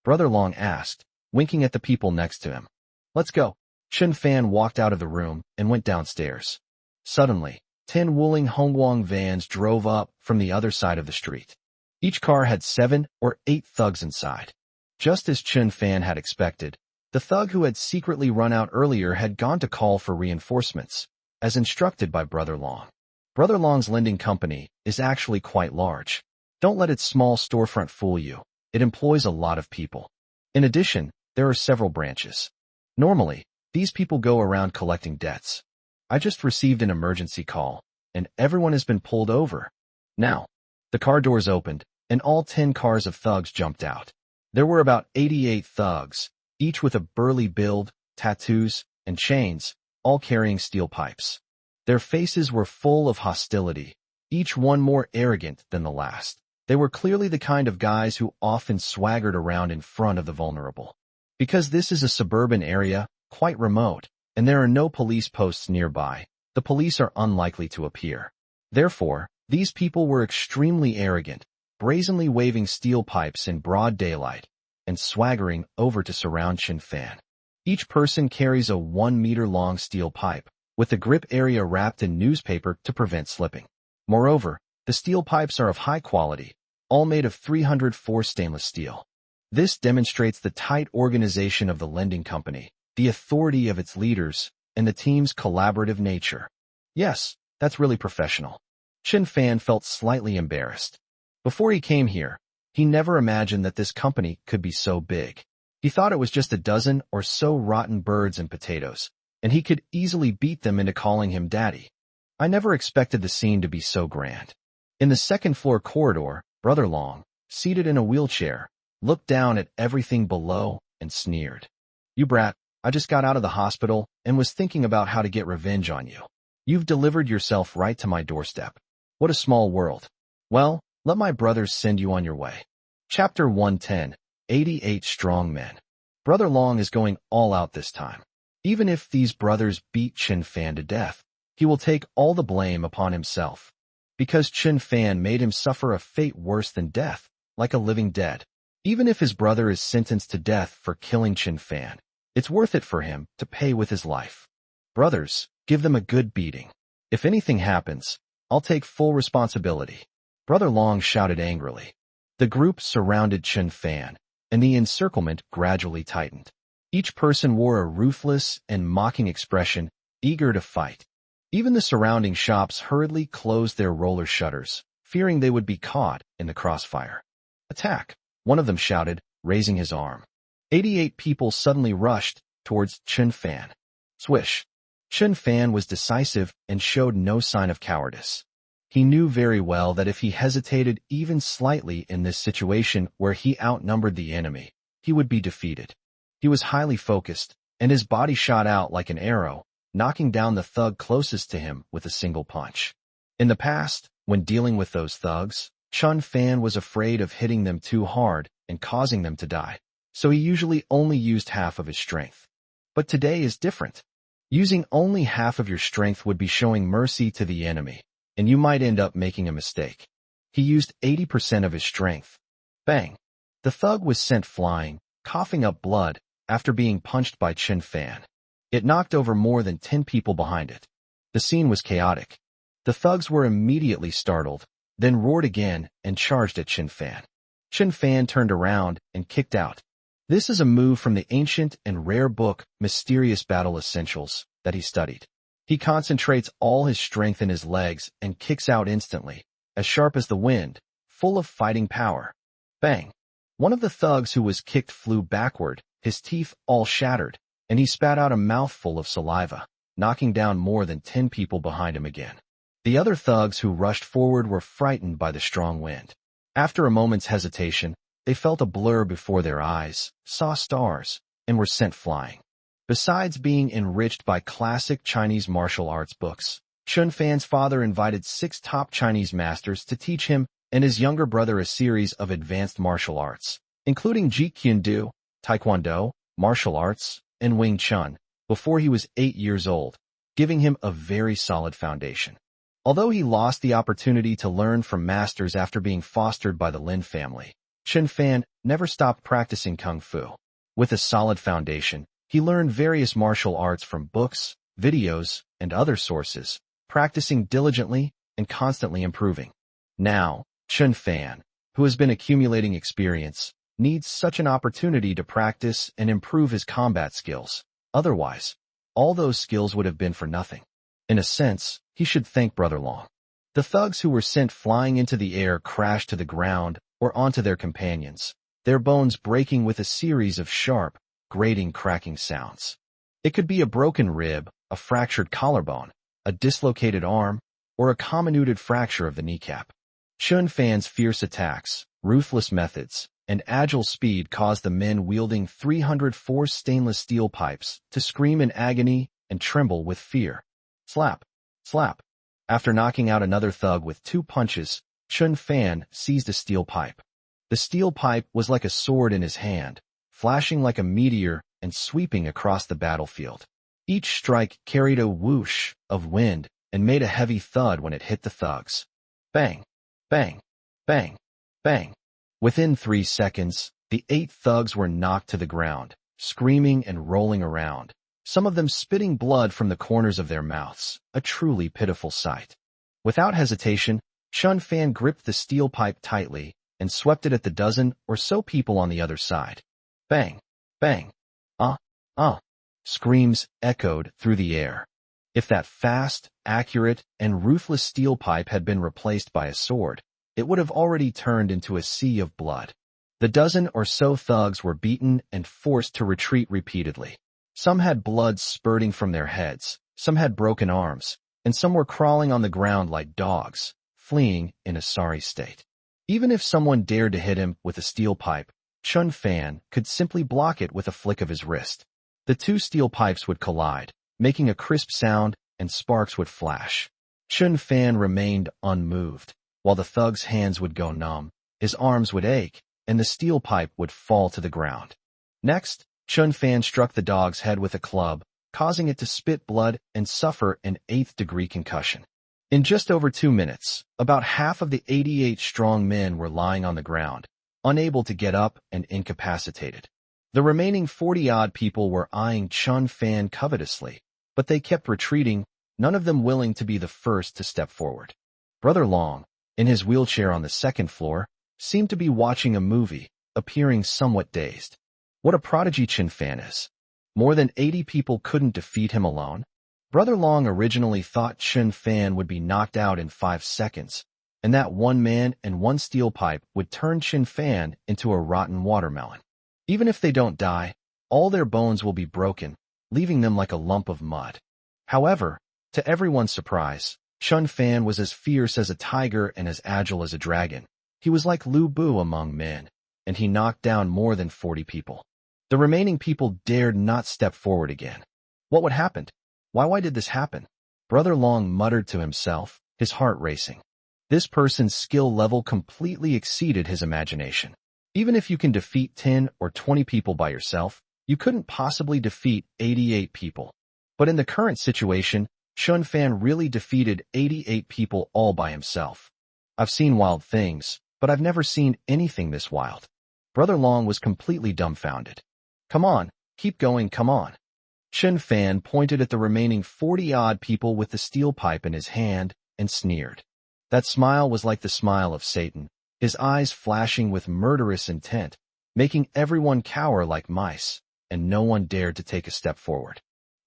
Brother Long asked, winking at the people next to him. Let's go. Chun Fan walked out of the room and went downstairs. Suddenly, 10 Wuling Hongguang vans drove up from the other side of the street. Each car had 7 or 8 thugs inside. Just as Chun Fan had expected, the thug who had secretly run out earlier had gone to call for reinforcements, as instructed by Brother Long. Brother Long's lending company is actually quite large. Don't let its small storefront fool you. It employs a lot of people. In addition, there are several branches. Normally, these people go around collecting debts. I just received an emergency call, and everyone has been pulled over. Now, the car doors opened, and all 10 cars of thugs jumped out. There were about 88 thugs, each with a burly build, tattoos, and chains, all carrying steel pipes. Their faces were full of hostility, each one more arrogant than the last. They were clearly the kind of guys who often swaggered around in front of the vulnerable. Because this is a suburban area, quite remote, and there are no police posts nearby, the police are unlikely to appear. Therefore, these people were extremely arrogant, brazenly waving steel pipes in broad daylight, and swaggering over to surround Chen Fan. Each person carries a 1-meter-long steel pipe, with the grip area wrapped in newspaper to prevent slipping. Moreover, the steel pipes are of high quality, all made of 304 stainless steel. This demonstrates the tight organization of the lending company, the authority of its leaders, and the team's collaborative nature. Yes, that's really professional. Chen Fan felt slightly embarrassed. Before he came here, he never imagined that this company could be so big. He thought it was just a dozen or so rotten birds and potatoes, and he could easily beat them into calling him daddy. I never expected the scene to be so grand. In the second-floor corridor, Brother Long, seated in a wheelchair, looked down at everything below and sneered. "You brat, I just got out of the hospital and was thinking about how to get revenge on you. You've delivered yourself right to my doorstep. What a small world. Well, let my brothers send you on your way." Chapter 110, 88 Strong Men. Brother Long is going all out this time. Even if these brothers beat Chen Fan to death, he will take all the blame upon himself. Because Chen Fan made him suffer a fate worse than death, like a living dead. Even if his brother is sentenced to death for killing Chen Fan, it's worth it for him to pay with his life. Brothers, give them a good beating. If anything happens, I'll take full responsibility. Brother Long shouted angrily. The group surrounded Chen Fan, and the encirclement gradually tightened. Each person wore a ruthless and mocking expression, eager to fight. Even the surrounding shops hurriedly closed their roller shutters, fearing they would be caught in the crossfire. "Attack!" one of them shouted, raising his arm. 88 people suddenly rushed towards Chen Fan. Swish! Chen Fan was decisive and showed no sign of cowardice. He knew very well that if he hesitated even slightly in this situation where he outnumbered the enemy, he would be defeated. He was highly focused, and his body shot out like an arrow, knocking down the thug closest to him with a single punch. In the past, when dealing with those thugs, Chen Fan was afraid of hitting them too hard and causing them to die, so he usually only used half of his strength. But today is different. Using only half of your strength would be showing mercy to the enemy, and you might end up making a mistake. He used 80% of his strength. Bang! The thug was sent flying, coughing up blood, after being punched by Chen Fan. It knocked over more than 10 people behind it. The scene was chaotic. The thugs were immediately startled, then roared again and charged at Chen Fan. Chen Fan turned around and kicked out. This is a move from the ancient and rare book Mysterious Battle Essentials that he studied. He concentrates all his strength in his legs and kicks out instantly, as sharp as the wind, full of fighting power. Bang! One of the thugs who was kicked flew backward, his teeth all shattered, and he spat out a mouthful of saliva, knocking down more than 10 people behind him again. The other thugs who rushed forward were frightened by the strong wind. After a moment's hesitation, they felt a blur before their eyes, saw stars, and were sent flying. Besides being enriched by classic Chinese martial arts books, Chen Fan's father invited 6 top Chinese masters to teach him and his younger brother a series of advanced martial arts, including Jeet Kune Do, Taekwondo, martial arts, and Wing Chun, before he was 8 years old, giving him a very solid foundation. Although he lost the opportunity to learn from masters after being fostered by the Lin family, Chen Fan never stopped practicing kung fu. With a solid foundation, he learned various martial arts from books, videos, and other sources, practicing diligently and constantly improving. Now, Chen Fan, who has been accumulating experience, needs such an opportunity to practice and improve his combat skills. Otherwise, all those skills would have been for nothing. In a sense, he should thank Brother Long. The thugs who were sent flying into the air crashed to the ground or onto their companions, their bones breaking with a series of sharp, grating cracking sounds. It could be a broken rib, a fractured collarbone, a dislocated arm, or a comminuted fracture of the kneecap. Chen Fan's fierce attacks, ruthless methods, and agile speed caused the men wielding 304 stainless steel pipes to scream in agony and tremble with fear. Slap! Slap. After knocking out another thug with 2 punches, Chun Fan seized a steel pipe. The steel pipe was like a sword in his hand, flashing like a meteor and sweeping across the battlefield. Each strike carried a whoosh of wind and made a heavy thud when it hit the thugs. Bang, bang, bang, bang. Within 3 seconds, the 8 thugs were knocked to the ground, screaming and rolling around, some of them spitting blood from the corners of their mouths, a truly pitiful sight. Without hesitation, Chun Fan gripped the steel pipe tightly and swept it at the dozen or so people on the other side. Bang, bang, screams echoed through the air. If that fast, accurate, and ruthless steel pipe had been replaced by a sword, it would have already turned into a sea of blood. The dozen or so thugs were beaten and forced to retreat repeatedly. Some had blood spurting from their heads, some had broken arms, and some were crawling on the ground like dogs, fleeing in a sorry state. Even if someone dared to hit him with a steel pipe, Chun Fan could simply block it with a flick of his wrist. The 2 steel pipes would collide, making a crisp sound, and sparks would flash. Chun Fan remained unmoved, while the thug's hands would go numb, his arms would ache, and the steel pipe would fall to the ground. Next, Chun Fan struck the dog's head with a club, causing it to spit blood and suffer an 8th-degree concussion. In just over 2 minutes, about half of the 88 strong men were lying on the ground, unable to get up and incapacitated. The remaining 40-odd people were eyeing Chun Fan covetously, but they kept retreating, none of them willing to be the first to step forward. Brother Long, in his wheelchair on the 2nd floor, seemed to be watching a movie, appearing somewhat dazed. What a prodigy Chun Fan is. More than 80 people couldn't defeat him alone. Brother Long originally thought Chun Fan would be knocked out in 5 seconds, and that 1 man and 1 steel pipe would turn Chun Fan into a rotten watermelon. Even if they don't die, all their bones will be broken, leaving them like a lump of mud. However, to everyone's surprise, Chun Fan was as fierce as a tiger and as agile as a dragon. He was like Lu Bu among men, and he knocked down more than 40 people. The remaining people dared not step forward again. What would happen? Why did this happen? Brother Long muttered to himself, his heart racing. This person's skill level completely exceeded his imagination. Even if you can defeat 10 or 20 people by yourself, you couldn't possibly defeat 88 people. But in the current situation, Chun Fan really defeated 88 people all by himself. I've seen wild things, but I've never seen anything this wild. Brother Long was completely dumbfounded. Come on, keep going, come on. Chun Fan pointed at the remaining 40-odd people with the steel pipe in his hand and sneered. That smile was like the smile of Satan, his eyes flashing with murderous intent, making everyone cower like mice, and no one dared to take a step forward.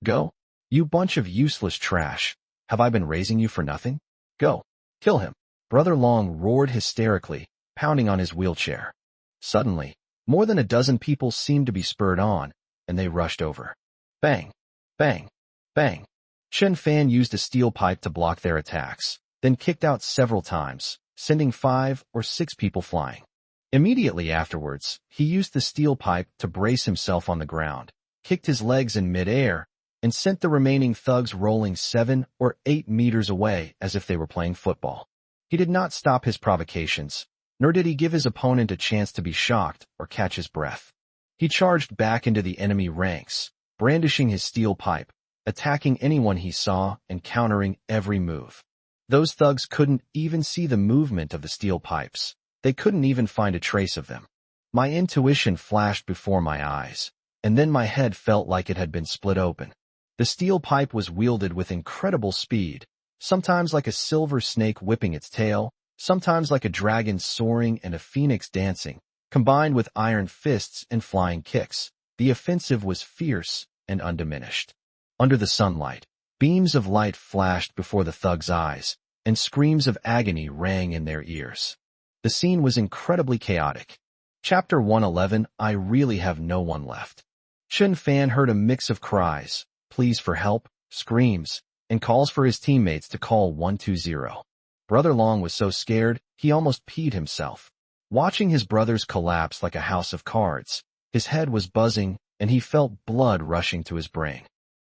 Go, you bunch of useless trash. Have I been raising you for nothing? Go, kill him. Brother Long roared hysterically, pounding on his wheelchair. Suddenly, more than a dozen people seemed to be spurred on, and they rushed over. Bang, bang, bang. Chun Fan used a steel pipe to block their attacks, then kicked out several times, sending 5 or 6 people flying. Immediately afterwards, he used the steel pipe to brace himself on the ground, kicked his legs in midair, and sent the remaining thugs rolling 7 or 8 meters away as if they were playing football. He did not stop his provocations, nor did he give his opponent a chance to be shocked or catch his breath. He charged back into the enemy ranks, brandishing his steel pipe, attacking anyone he saw and countering every move. Those thugs couldn't even see the movement of the steel pipes. They couldn't even find a trace of them. My intuition flashed before my eyes, and then my head felt like it had been split open. The steel pipe was wielded with incredible speed, sometimes like a silver snake whipping its tail, sometimes like a dragon soaring and a phoenix dancing. Combined with iron fists and flying kicks, the offensive was fierce and undiminished. Under the sunlight, beams of light flashed before the thugs' eyes, and screams of agony rang in their ears. The scene was incredibly chaotic. Chapter 111, I really have no one left. Chun Fan heard a mix of cries, pleas for help, screams, and calls for his teammates to call 120. Brother Long was so scared, he almost peed himself. Watching his brothers collapse like a house of cards, his head was buzzing, and he felt blood rushing to his brain.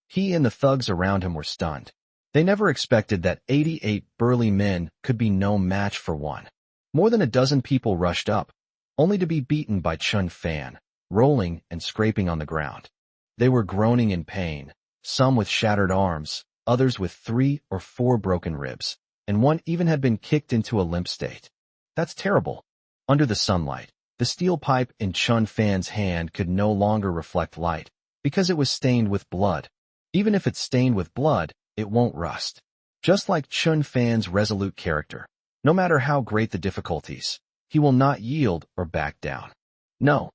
He and the thugs around him were stunned. They never expected that 88 burly men could be no match for one. More than a dozen people rushed up, only to be beaten by Chun Fan, rolling and scraping on the ground. They were groaning in pain, some with shattered arms, others with 3 or 4 broken ribs, and one even had been kicked into a limp state. That's terrible. Under the sunlight, the steel pipe in Chun Fan's hand could no longer reflect light, because it was stained with blood. Even if it's stained with blood, it won't rust. Just like Chun Fan's resolute character, no matter how great the difficulties, he will not yield or back down. No,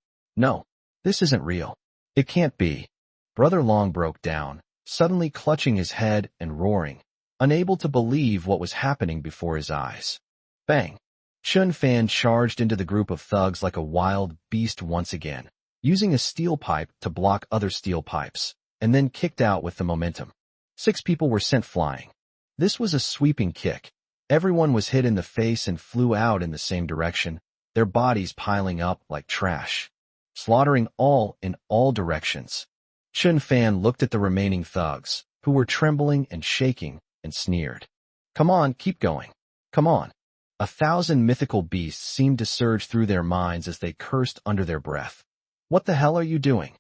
this isn't real. It can't be. Brother Long broke down, suddenly clutching his head and roaring, unable to believe what was happening before his eyes. Bang! Chun Fan charged into the group of thugs like a wild beast once again, using a steel pipe to block other steel pipes, and then kicked out with the momentum. 6 people were sent flying. This was a sweeping kick. Everyone was hit in the face and flew out in the same direction, their bodies piling up like trash, slaughtering all in all directions. Chun Fan looked at the remaining thugs, who were trembling and shaking, and sneered. Come on, keep going. Come on. 1,000 mythical beasts seemed to surge through their minds as they cursed under their breath. What the hell are you doing?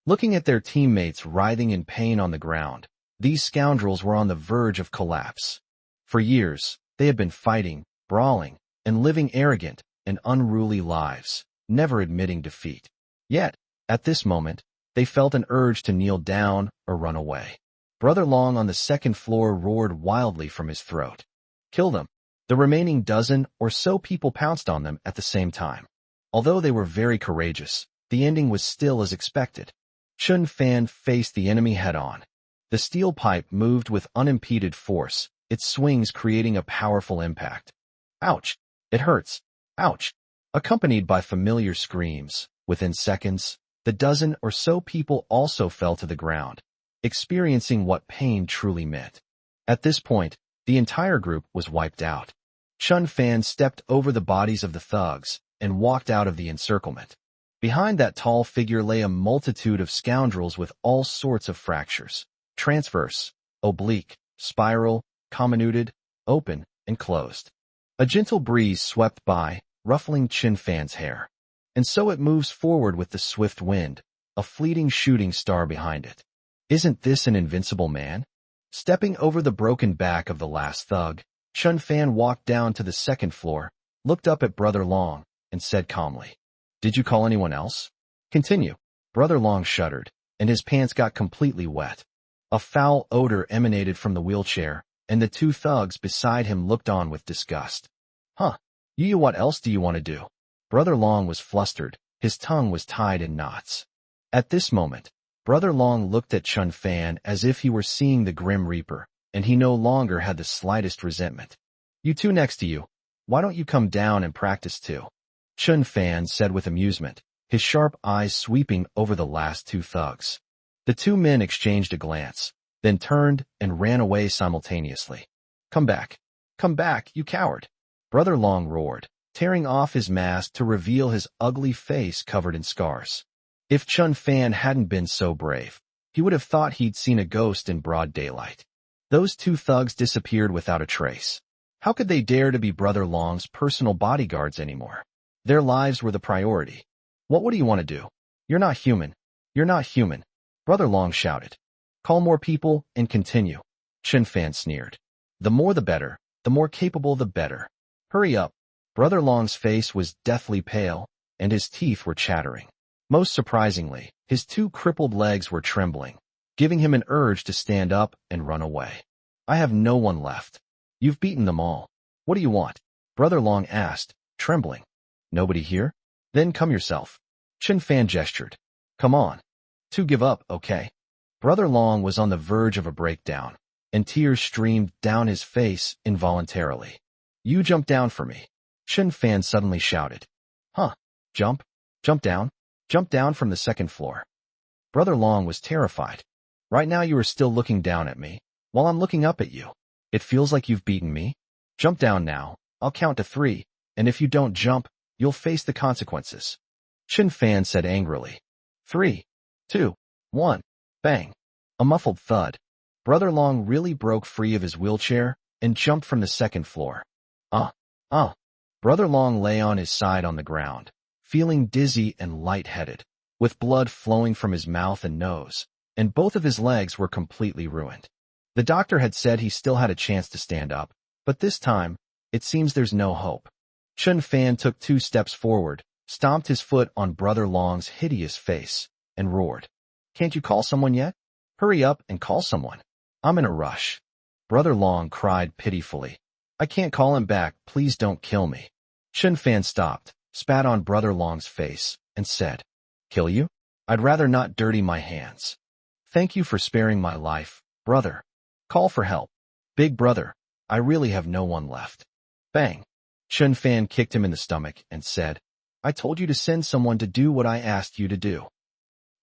Looking at their teammates writhing in pain on the ground, these scoundrels were on the verge of collapse. For years, they had been fighting, brawling, and living arrogant and unruly lives, never admitting defeat. Yet, at this moment, they felt an urge to kneel down or run away. Brother Long on the second floor roared wildly from his throat. Kill them. The remaining dozen or so people pounced on them at the same time. Although they were very courageous, the ending was still as expected. Chun Fan faced the enemy head-on. The steel pipe moved with unimpeded force, its swings creating a powerful impact. Ouch! It hurts! Ouch! Accompanied by familiar screams, within seconds, the dozen or so people also fell to the ground, experiencing what pain truly meant. At this point, the entire group was wiped out. Chun Fan stepped over the bodies of the thugs and walked out of the encirclement. Behind that tall figure lay a multitude of scoundrels with all sorts of fractures: transverse, oblique, spiral, comminuted, open, and closed. A gentle breeze swept by, ruffling Chun Fan's hair. And so it moves forward with the swift wind, a fleeting shooting star behind it. Isn't this an invincible man? Stepping over the broken back of the last thug, Chun Fan walked down to the second floor, looked up at Brother Long, and said calmly, "Did you call anyone else?" "Continue." Brother Long shuddered, and his pants got completely wet. A foul odor emanated from the wheelchair, and the 2 thugs beside him looked on with disgust. "Huh. What else do you want to do?" Brother Long was flustered, his tongue was tied in knots. At this moment, Brother Long looked at Chun Fan as if he were seeing the Grim Reaper, and he no longer had the slightest resentment. "You 2 next to you, why don't you come down and practice too?" Chun Fan said with amusement, his sharp eyes sweeping over the last 2 thugs. The 2 men exchanged a glance, then turned and ran away simultaneously. Come back, you coward!" Brother Long roared, tearing off his mask to reveal his ugly face covered in scars. If Chun Fan hadn't been so brave, he would have thought he'd seen a ghost in broad daylight. Those 2 thugs disappeared without a trace. How could they dare to be Brother Long's personal bodyguards anymore? Their lives were the priority. "What do you want to do? You're not human. You're not human," Brother Long shouted. "Call more people and continue," Chun Fan sneered. "The more the better, the more capable the better. Hurry up." Brother Long's face was deathly pale, and his teeth were chattering. Most surprisingly, his 2 crippled legs were trembling, giving him an urge to stand up and run away. "I have no one left. You've beaten them all. What do you want?" Brother Long asked, trembling. "Nobody here? Then come yourself." Chun Fan gestured. "Come on. 2 give up, okay?" Brother Long was on the verge of a breakdown, and tears streamed down his face involuntarily. "You jump down for me," Chun Fan suddenly shouted. "Huh? Jump? Jump down? Jump down from the second floor?" Brother Long was terrified. "Right now you are still looking down at me, while I'm looking up at you. It feels like you've beaten me. Jump down now, I'll count to 3, and if you don't jump, you'll face the consequences." Chun Fan said angrily. 3, 2, 1, bang. A muffled thud. Brother Long really broke free of his wheelchair and jumped from the second floor. Uh, uh. Brother Long lay on his side on the ground, feeling dizzy and lightheaded, with blood flowing from his mouth and nose, and both of his legs were completely ruined. The doctor had said he still had a chance to stand up, but this time, it seems there's no hope. Chun Fan took 2 steps forward, stomped his foot on Brother Long's hideous face, and roared, "Can't you call someone yet? Hurry up and call someone. I'm in a rush." Brother Long cried pitifully, "I can't call him back, please don't kill me." Chun Fan stopped, spat on Brother Long's face, and said, "Kill you? I'd rather not dirty my hands. Thank you for sparing my life, brother. Call for help. Big brother, I really have no one left." Bang! Chun Fan kicked him in the stomach and said, "I told you to send someone to do what I asked you to do."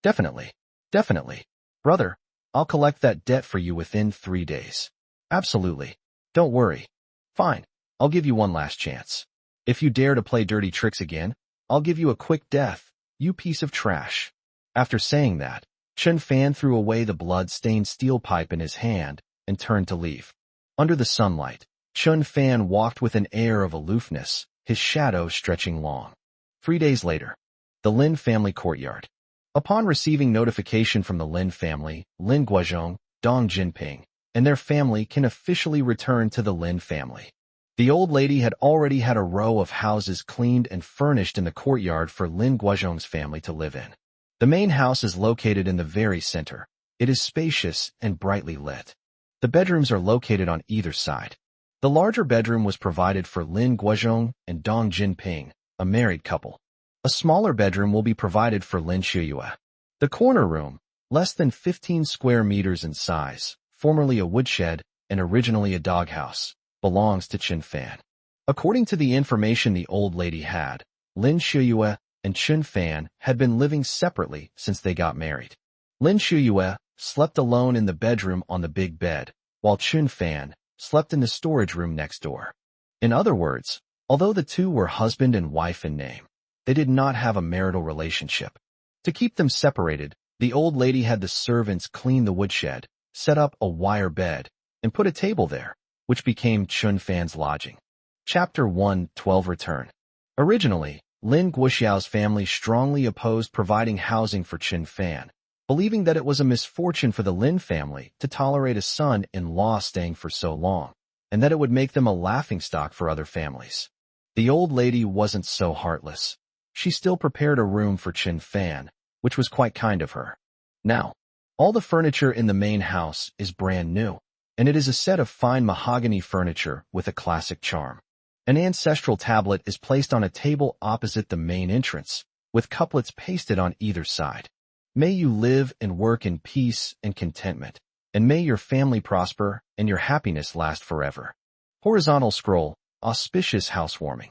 Definitely. Definitely. Brother, I'll collect that debt for you within 3 days. Absolutely. Don't worry. Fine, I'll give you one last chance. If you dare to play dirty tricks again, I'll give you a quick death, you piece of trash. After saying that, Chun Fan threw away the blood-stained steel pipe in his hand and turned to leave. Under the sunlight, Chun Fan walked with an air of aloofness, his shadow stretching long. 3 days later, the Lin family courtyard. Upon receiving notification from the Lin family, Lin Guozhong, Dong Jinping, and their family can officially return to the Lin family. The old lady had already had a row of houses cleaned and furnished in the courtyard for Lin Guozhong's family to live in. The main house is located in the very center. It is spacious and brightly lit. The bedrooms are located on either side. The larger bedroom was provided for Lin Guozhong and Dong Jinping, a married couple. A smaller bedroom will be provided for Lin Shuyue. The corner room, less than 15 square meters in size, formerly a woodshed and originally a doghouse, belongs to Chun Fan. According to the information the old lady had, Lin Shuyue and Chun Fan had been living separately since they got married. Lin Shuyue slept alone in the bedroom on the big bed, while Chun Fan slept in the storage room next door. In other words, although the two were husband and wife in name, they did not have a marital relationship. To keep them separated, the old lady had the servants clean the woodshed, set up a wire bed, and put a table there, which became Chun Fan's lodging. Chapter 1:12 Return. Originally, Lin Guoxiao's family strongly opposed providing housing for Chun Fan, believing that it was a misfortune for the Lin family to tolerate a son-in-law staying for so long, and that it would make them a laughingstock for other families. The old lady wasn't so heartless. She still prepared a room for Chun Fan, which was quite kind of her. Now, all the furniture in the main house is brand new, and it is a set of fine mahogany furniture with a classic charm. An ancestral tablet is placed on a table opposite the main entrance, with couplets pasted on either side. May you live and work in peace and contentment, and may your family prosper and your happiness last forever. Horizontal scroll, auspicious housewarming.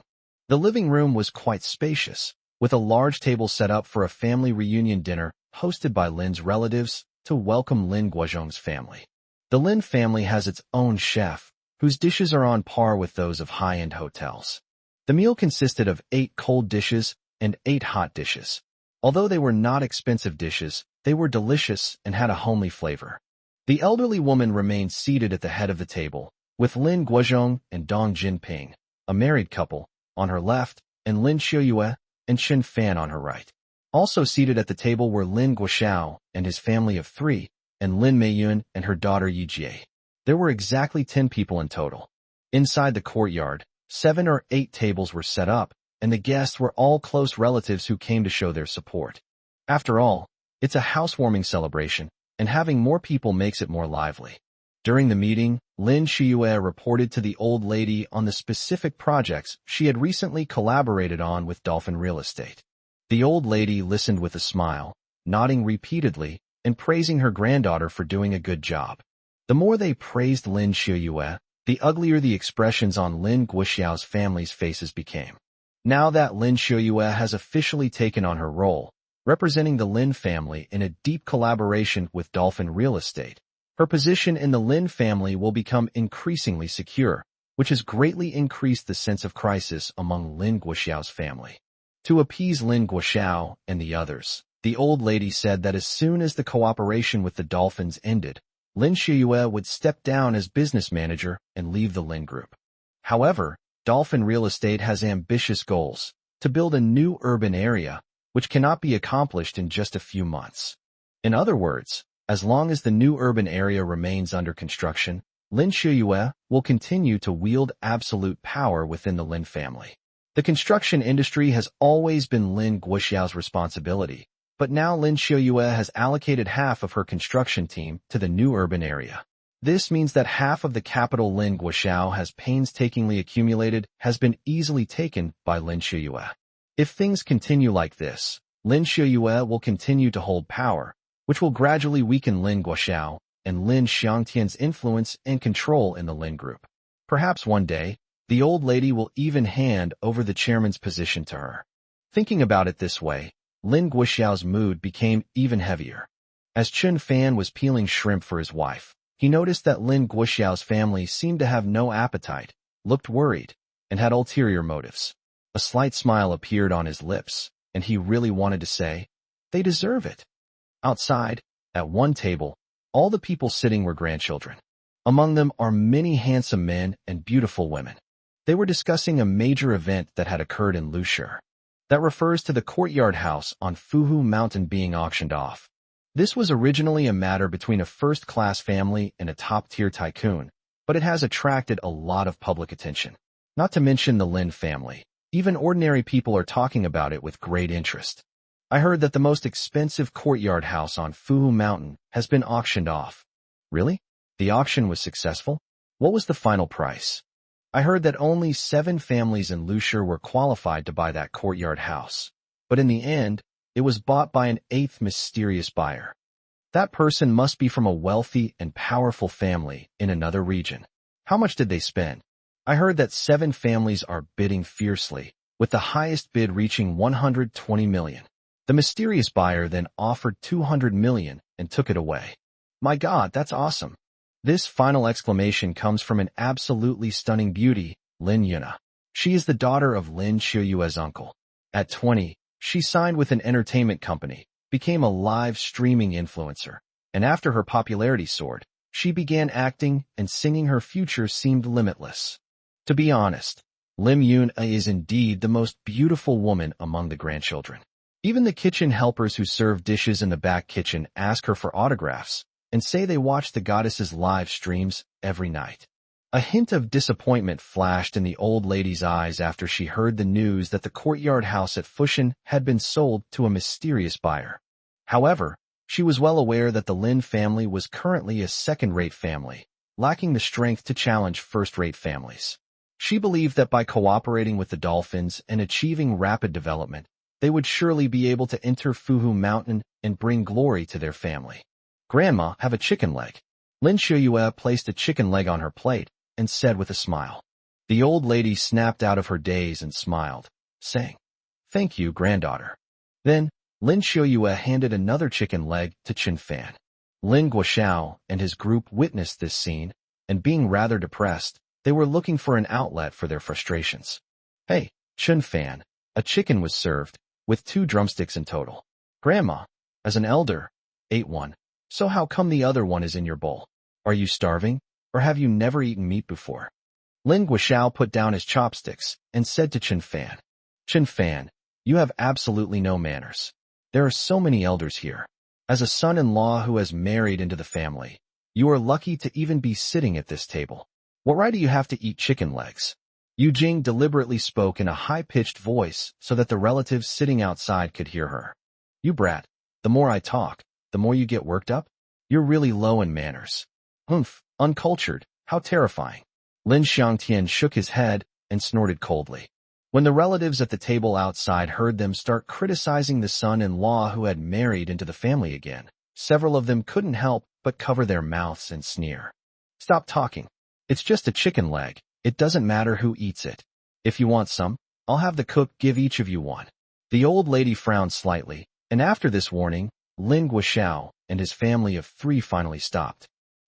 The living room was quite spacious, with a large table set up for a family reunion dinner hosted by Lin's relatives to welcome Lin Guozhong's family. The Lin family has its own chef, whose dishes are on par with those of high-end hotels. The meal consisted of 8 cold dishes and 8 hot dishes. Although they were not expensive dishes, they were delicious and had a homely flavor. The elderly woman remained seated at the head of the table, with Lin Guozhong and Dong Jinping, a married couple, on her left, and Lin Shuyue and Chun Fan on her right. Also seated at the table were Lin Guoxiao and his family of 3, and Lin Meiyun and her daughter Yijie. There were exactly 10 people in total. Inside the courtyard, 7 or 8 tables were set up, and the guests were all close relatives who came to show their support. After all, it's a housewarming celebration, and having more people makes it more lively. During the meeting, Lin Shuyue reported to the old lady on the specific projects she had recently collaborated on with Dolphin Real Estate. The old lady listened with a smile, nodding repeatedly, and praising her granddaughter for doing a good job. The more they praised Lin Shuyue, the uglier the expressions on Lin Guoxiao's family's faces became. Now that Lin Shuyue has officially taken on her role, representing the Lin family in a deep collaboration with Dolphin Real Estate, her position in the Lin family will become increasingly secure, which has greatly increased the sense of crisis among Lin Guoxiao's family. To appease Lin Guoxiao and the others, the old lady said that as soon as the cooperation with the Dolphins ended, Lin Shiyue would step down as business manager and leave the Lin Group. However, Dolphin Real Estate has ambitious goals to build a new urban area, which cannot be accomplished in just a few months. In other words, as long as the new urban area remains under construction, Lin Shiyue will continue to wield absolute power within the Lin family. The construction industry has always been Lin Guoxiao's responsibility, but now Lin Shiyue has allocated half of her construction team to the new urban area. This means that half of the capital Lin Guoxiao has painstakingly accumulated has been easily taken by Lin Shiyue. If things continue like this, Lin Shiyue will continue to hold power, which will gradually weaken Lin Guoxiao and Lin Xiangtian's influence and control in the Lin Group. Perhaps one day, the old lady will even hand over the chairman's position to her. Thinking about it this way, Lin Guoxiao's mood became even heavier. As Chun Fan was peeling shrimp for his wife, he noticed that Lin Guoxiao's family seemed to have no appetite, looked worried, and had ulterior motives. A slight smile appeared on his lips, and he really wanted to say, "They deserve it." Outside, at one table, all the people sitting were grandchildren. Among them are many handsome men and beautiful women. They were discussing a major event that had occurred in Lusher. That refers to the courtyard house on Fuhu Mountain being auctioned off. This was originally a matter between a first-class family and a top-tier tycoon, but it has attracted a lot of public attention. Not to mention the Lin family. Even ordinary people are talking about it with great interest. I heard that the most expensive courtyard house on Fuhu Mountain has been auctioned off. Really? The auction was successful? What was the final price? I heard that only 7 families in Lusher were qualified to buy that courtyard house. But in the end, it was bought by an 8th mysterious buyer. That person must be from a wealthy and powerful family in another region. How much did they spend? I heard that 7 families are bidding fiercely, with the highest bid reaching 120 million. The mysterious buyer then offered 200 million and took it away. My God, that's awesome. This final exclamation comes from an absolutely stunning beauty, Lin Yuna. She is the daughter of Lin Shiyue's uncle. At 20, she signed with an entertainment company, became a live streaming influencer, and after her popularity soared, she began acting and singing. Her future seemed limitless. To be honest, Lim Yuna is indeed the most beautiful woman among the grandchildren. Even the kitchen helpers who serve dishes in the back kitchen ask her for autographs and say they watch the goddess's live streams every night. A hint of disappointment flashed in the old lady's eyes after she heard the news that the courtyard house at Fushan had been sold to a mysterious buyer. However, she was well aware that the Lin family was currently a second-rate family, lacking the strength to challenge first-rate families. She believed that by cooperating with the dolphins and achieving rapid development, they would surely be able to enter Fuhu Mountain and bring glory to their family. "Grandma, have a chicken leg." Lin Shiyue placed a chicken leg on her plate and said with a smile. The old lady snapped out of her daze and smiled, saying, "Thank you, granddaughter." Then, Lin Shiyue handed another chicken leg to Chen Fan. Lin Guoxiao and his group witnessed this scene, and being rather depressed, they were looking for an outlet for their frustrations. "Hey, Chen Fan," a chicken was served, with 2 drumsticks in total. "Grandma, as an elder, ate one. So how come the other one is in your bowl? Are you starving, or have you never eaten meat before?" Lin Guoxiao put down his chopsticks and said to Chen Fan, "Chen Fan, you have absolutely no manners. There are so many elders here. As a son-in-law who has married into the family, you are lucky to even be sitting at this table. What right do you have to eat chicken legs?" Yu Jing deliberately spoke in a high-pitched voice so that the relatives sitting outside could hear her. "You brat, the more I talk, the more you get worked up? You're really low in manners. Humph, uncultured, how terrifying." Lin Xiangtian shook his head and snorted coldly. When the relatives at the table outside heard them start criticizing the son-in-law who had married into the family again, several of them couldn't help but cover their mouths and sneer. "Stop talking. It's just a chicken leg. It doesn't matter who eats it. If you want some, I'll have the cook give each of you one." The old lady frowned slightly, and after this warning, Lin Guoxiao and his family of 3 finally stopped.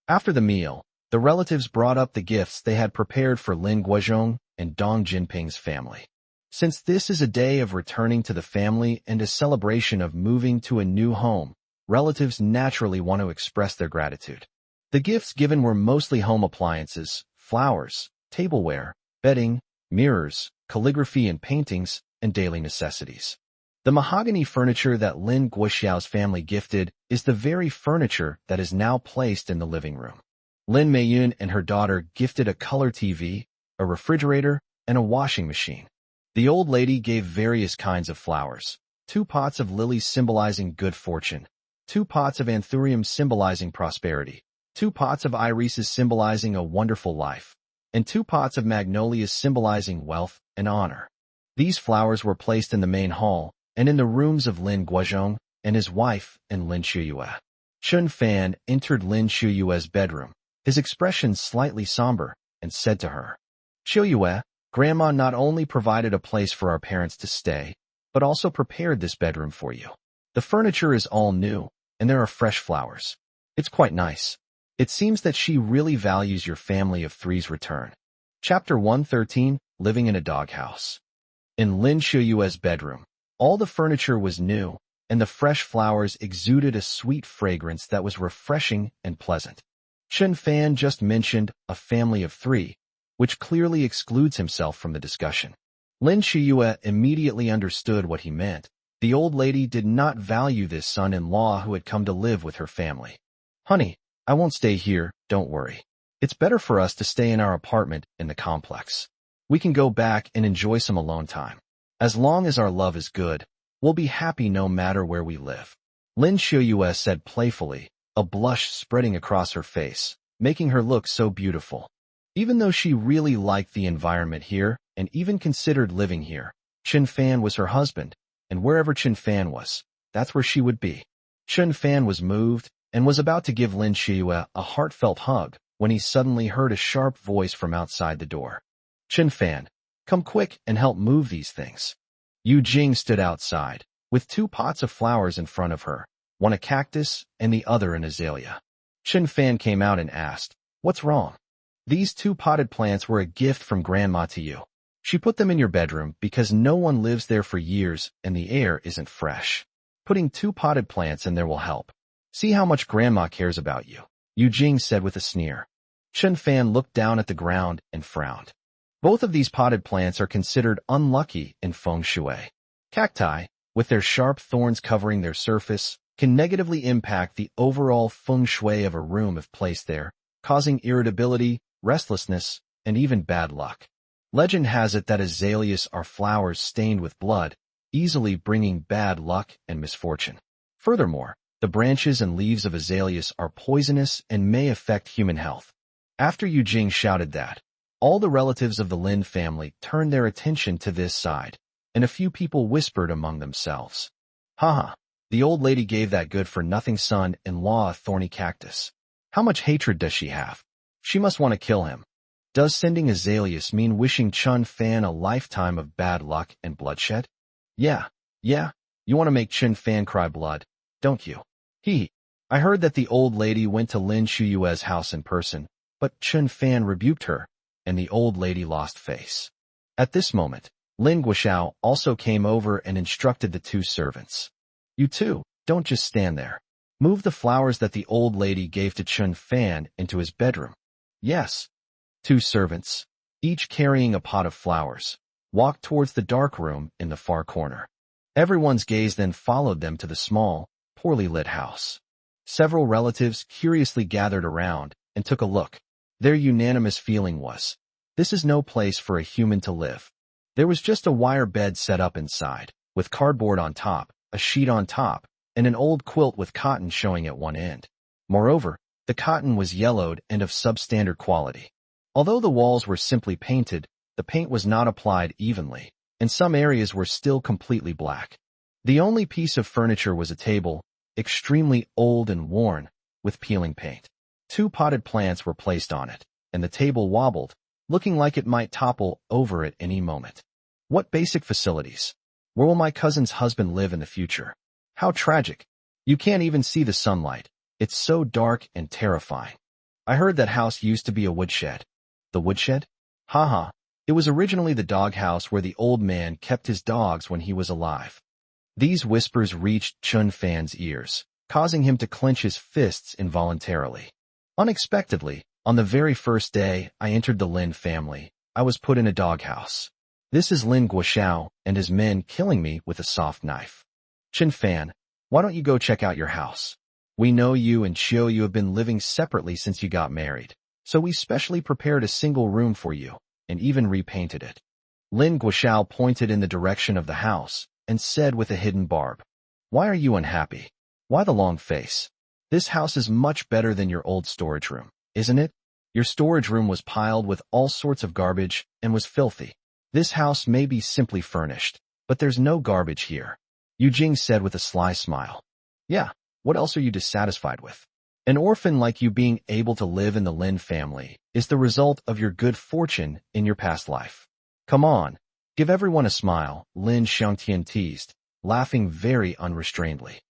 After the meal, the relatives brought up the gifts they had prepared for Lin Guozhong and Dong Jinping's family. Since this is a day of returning to the family and a celebration of moving to a new home, relatives naturally want to express their gratitude. The gifts given were mostly home appliances, flowers, tableware, bedding, mirrors, calligraphy and paintings, and daily necessities. The mahogany furniture that Lin Guoxiao's family gifted is the very furniture that is now placed in the living room. Lin Meiyun and her daughter gifted a color TV, a refrigerator, and a washing machine. The old lady gave various kinds of flowers, 2 pots of lilies symbolizing good fortune, 2 pots of anthurium symbolizing prosperity, 2 pots of irises symbolizing a wonderful life, and 2 pots of magnolias symbolizing wealth and honor. These flowers were placed in the main hall and in the rooms of Lin Guozhong and his wife and Lin Shuyue. Chun Fan entered Lin Shuyue's bedroom, his expression slightly somber, and said to her, "Shuyue, Grandma not only provided a place for our parents to stay, but also prepared this bedroom for you. The furniture is all new, and there are fresh flowers. It's quite nice. It seems that she really values your family of three's return." Chapter 113, Living in a Doghouse. In Lin Shuyue's bedroom, all the furniture was new, and the fresh flowers exuded a sweet fragrance that was refreshing and pleasant. Chun Fan just mentioned a family of 3, which clearly excludes himself from the discussion. Lin Shuyue immediately understood what he meant. The old lady did not value this son-in-law who had come to live with her family. "Honey, I won't stay here, don't worry. It's better for us to stay in our apartment in the complex. We can go back and enjoy some alone time. As long as our love is good, we'll be happy no matter where we live," Lin Shuyue said playfully, a blush spreading across her face, making her look so beautiful. Even though she really liked the environment here and even considered living here, Chun Fan was her husband, and wherever Chun Fan was, that's where she would be. Chun Fan was moved and was about to give Lin Shuyue a heartfelt hug when he suddenly heard a sharp voice from outside the door. "Chun Fan, come quick and help move these things." Yu Jing stood outside, with 2 pots of flowers in front of her, one a cactus and the other an azalea. Chun Fan came out and asked, "What's wrong?" "These 2 potted plants were a gift from Grandma to you. She put them in your bedroom because no one lives there for years and the air isn't fresh. Putting 2 potted plants in there will help. See how much Grandma cares about you," Yu Jing said with a sneer. Chun Fan looked down at the ground and frowned. Both of these potted plants are considered unlucky in feng shui. Cacti, with their sharp thorns covering their surface, can negatively impact the overall feng shui of a room if placed there, causing irritability, restlessness, and even bad luck. Legend has it that azaleas are flowers stained with blood, easily bringing bad luck and misfortune. Furthermore, the branches and leaves of azaleas are poisonous and may affect human health. After Yu Jing shouted that, all the relatives of the Lin family turned their attention to this side, and a few people whispered among themselves, "Haha, the old lady gave that good-for-nothing son-in-law a thorny cactus. How much hatred does she have? She must want to kill him. Does sending azaleas mean wishing Chun Fan a lifetime of bad luck and bloodshed? Yeah, you want to make Chun Fan cry blood, don't you?" I heard that the old lady went to Lin Shuyue's house in person, but Chun Fan rebuked her, and the old lady lost face. At this moment, Lin Guoxiao also came over and instructed the 2 servants. "You two, don't just stand there. Move the flowers that the old lady gave to Chun Fan into his bedroom." "Yes." 2 servants, each carrying a pot of flowers, walked towards the dark room in the far corner. Everyone's gaze then followed them to the small, poorly lit house. Several relatives curiously gathered around and took a look. Their unanimous feeling was, this is no place for a human to live. There was just a wire bed set up inside, with cardboard on top, a sheet on top, and an old quilt with cotton showing at one end. Moreover, the cotton was yellowed and of substandard quality. Although the walls were simply painted, the paint was not applied evenly, and some areas were still completely black. The only piece of furniture was a table, extremely old and worn, with peeling paint. 2 potted plants were placed on it, and the table wobbled, looking like it might topple over at any moment. What basic facilities? Where will my cousin's husband live in the future? How tragic. You can't even see the sunlight. It's so dark and terrifying. I heard that house used to be a woodshed. The woodshed? Haha. It was originally the doghouse where the old man kept his dogs when he was alive. These whispers reached Chun Fan's ears, causing him to clench his fists involuntarily. Unexpectedly, on the very first day I entered the Lin family, I was put in a doghouse. This is Lin Guoxiao and his men killing me with a soft knife. Chen Fan, why don't you go check out your house? We know you and Chiu you have been living separately since you got married, so we specially prepared a single room for you, and even repainted it. Lin Guoxiao pointed in the direction of the house, and said with a hidden barb, Why are you unhappy? Why the long face? This house is much better than your old storage room, isn't it? Your storage room was piled with all sorts of garbage and was filthy. This house may be simply furnished, but there's no garbage here. Yu Jing said with a sly smile. Yeah, what else are you dissatisfied with? An orphan like you being able to live in the Lin family is the result of your good fortune in your past life. Come on, give everyone a smile, Lin Xiangtian teased, laughing very unrestrainedly.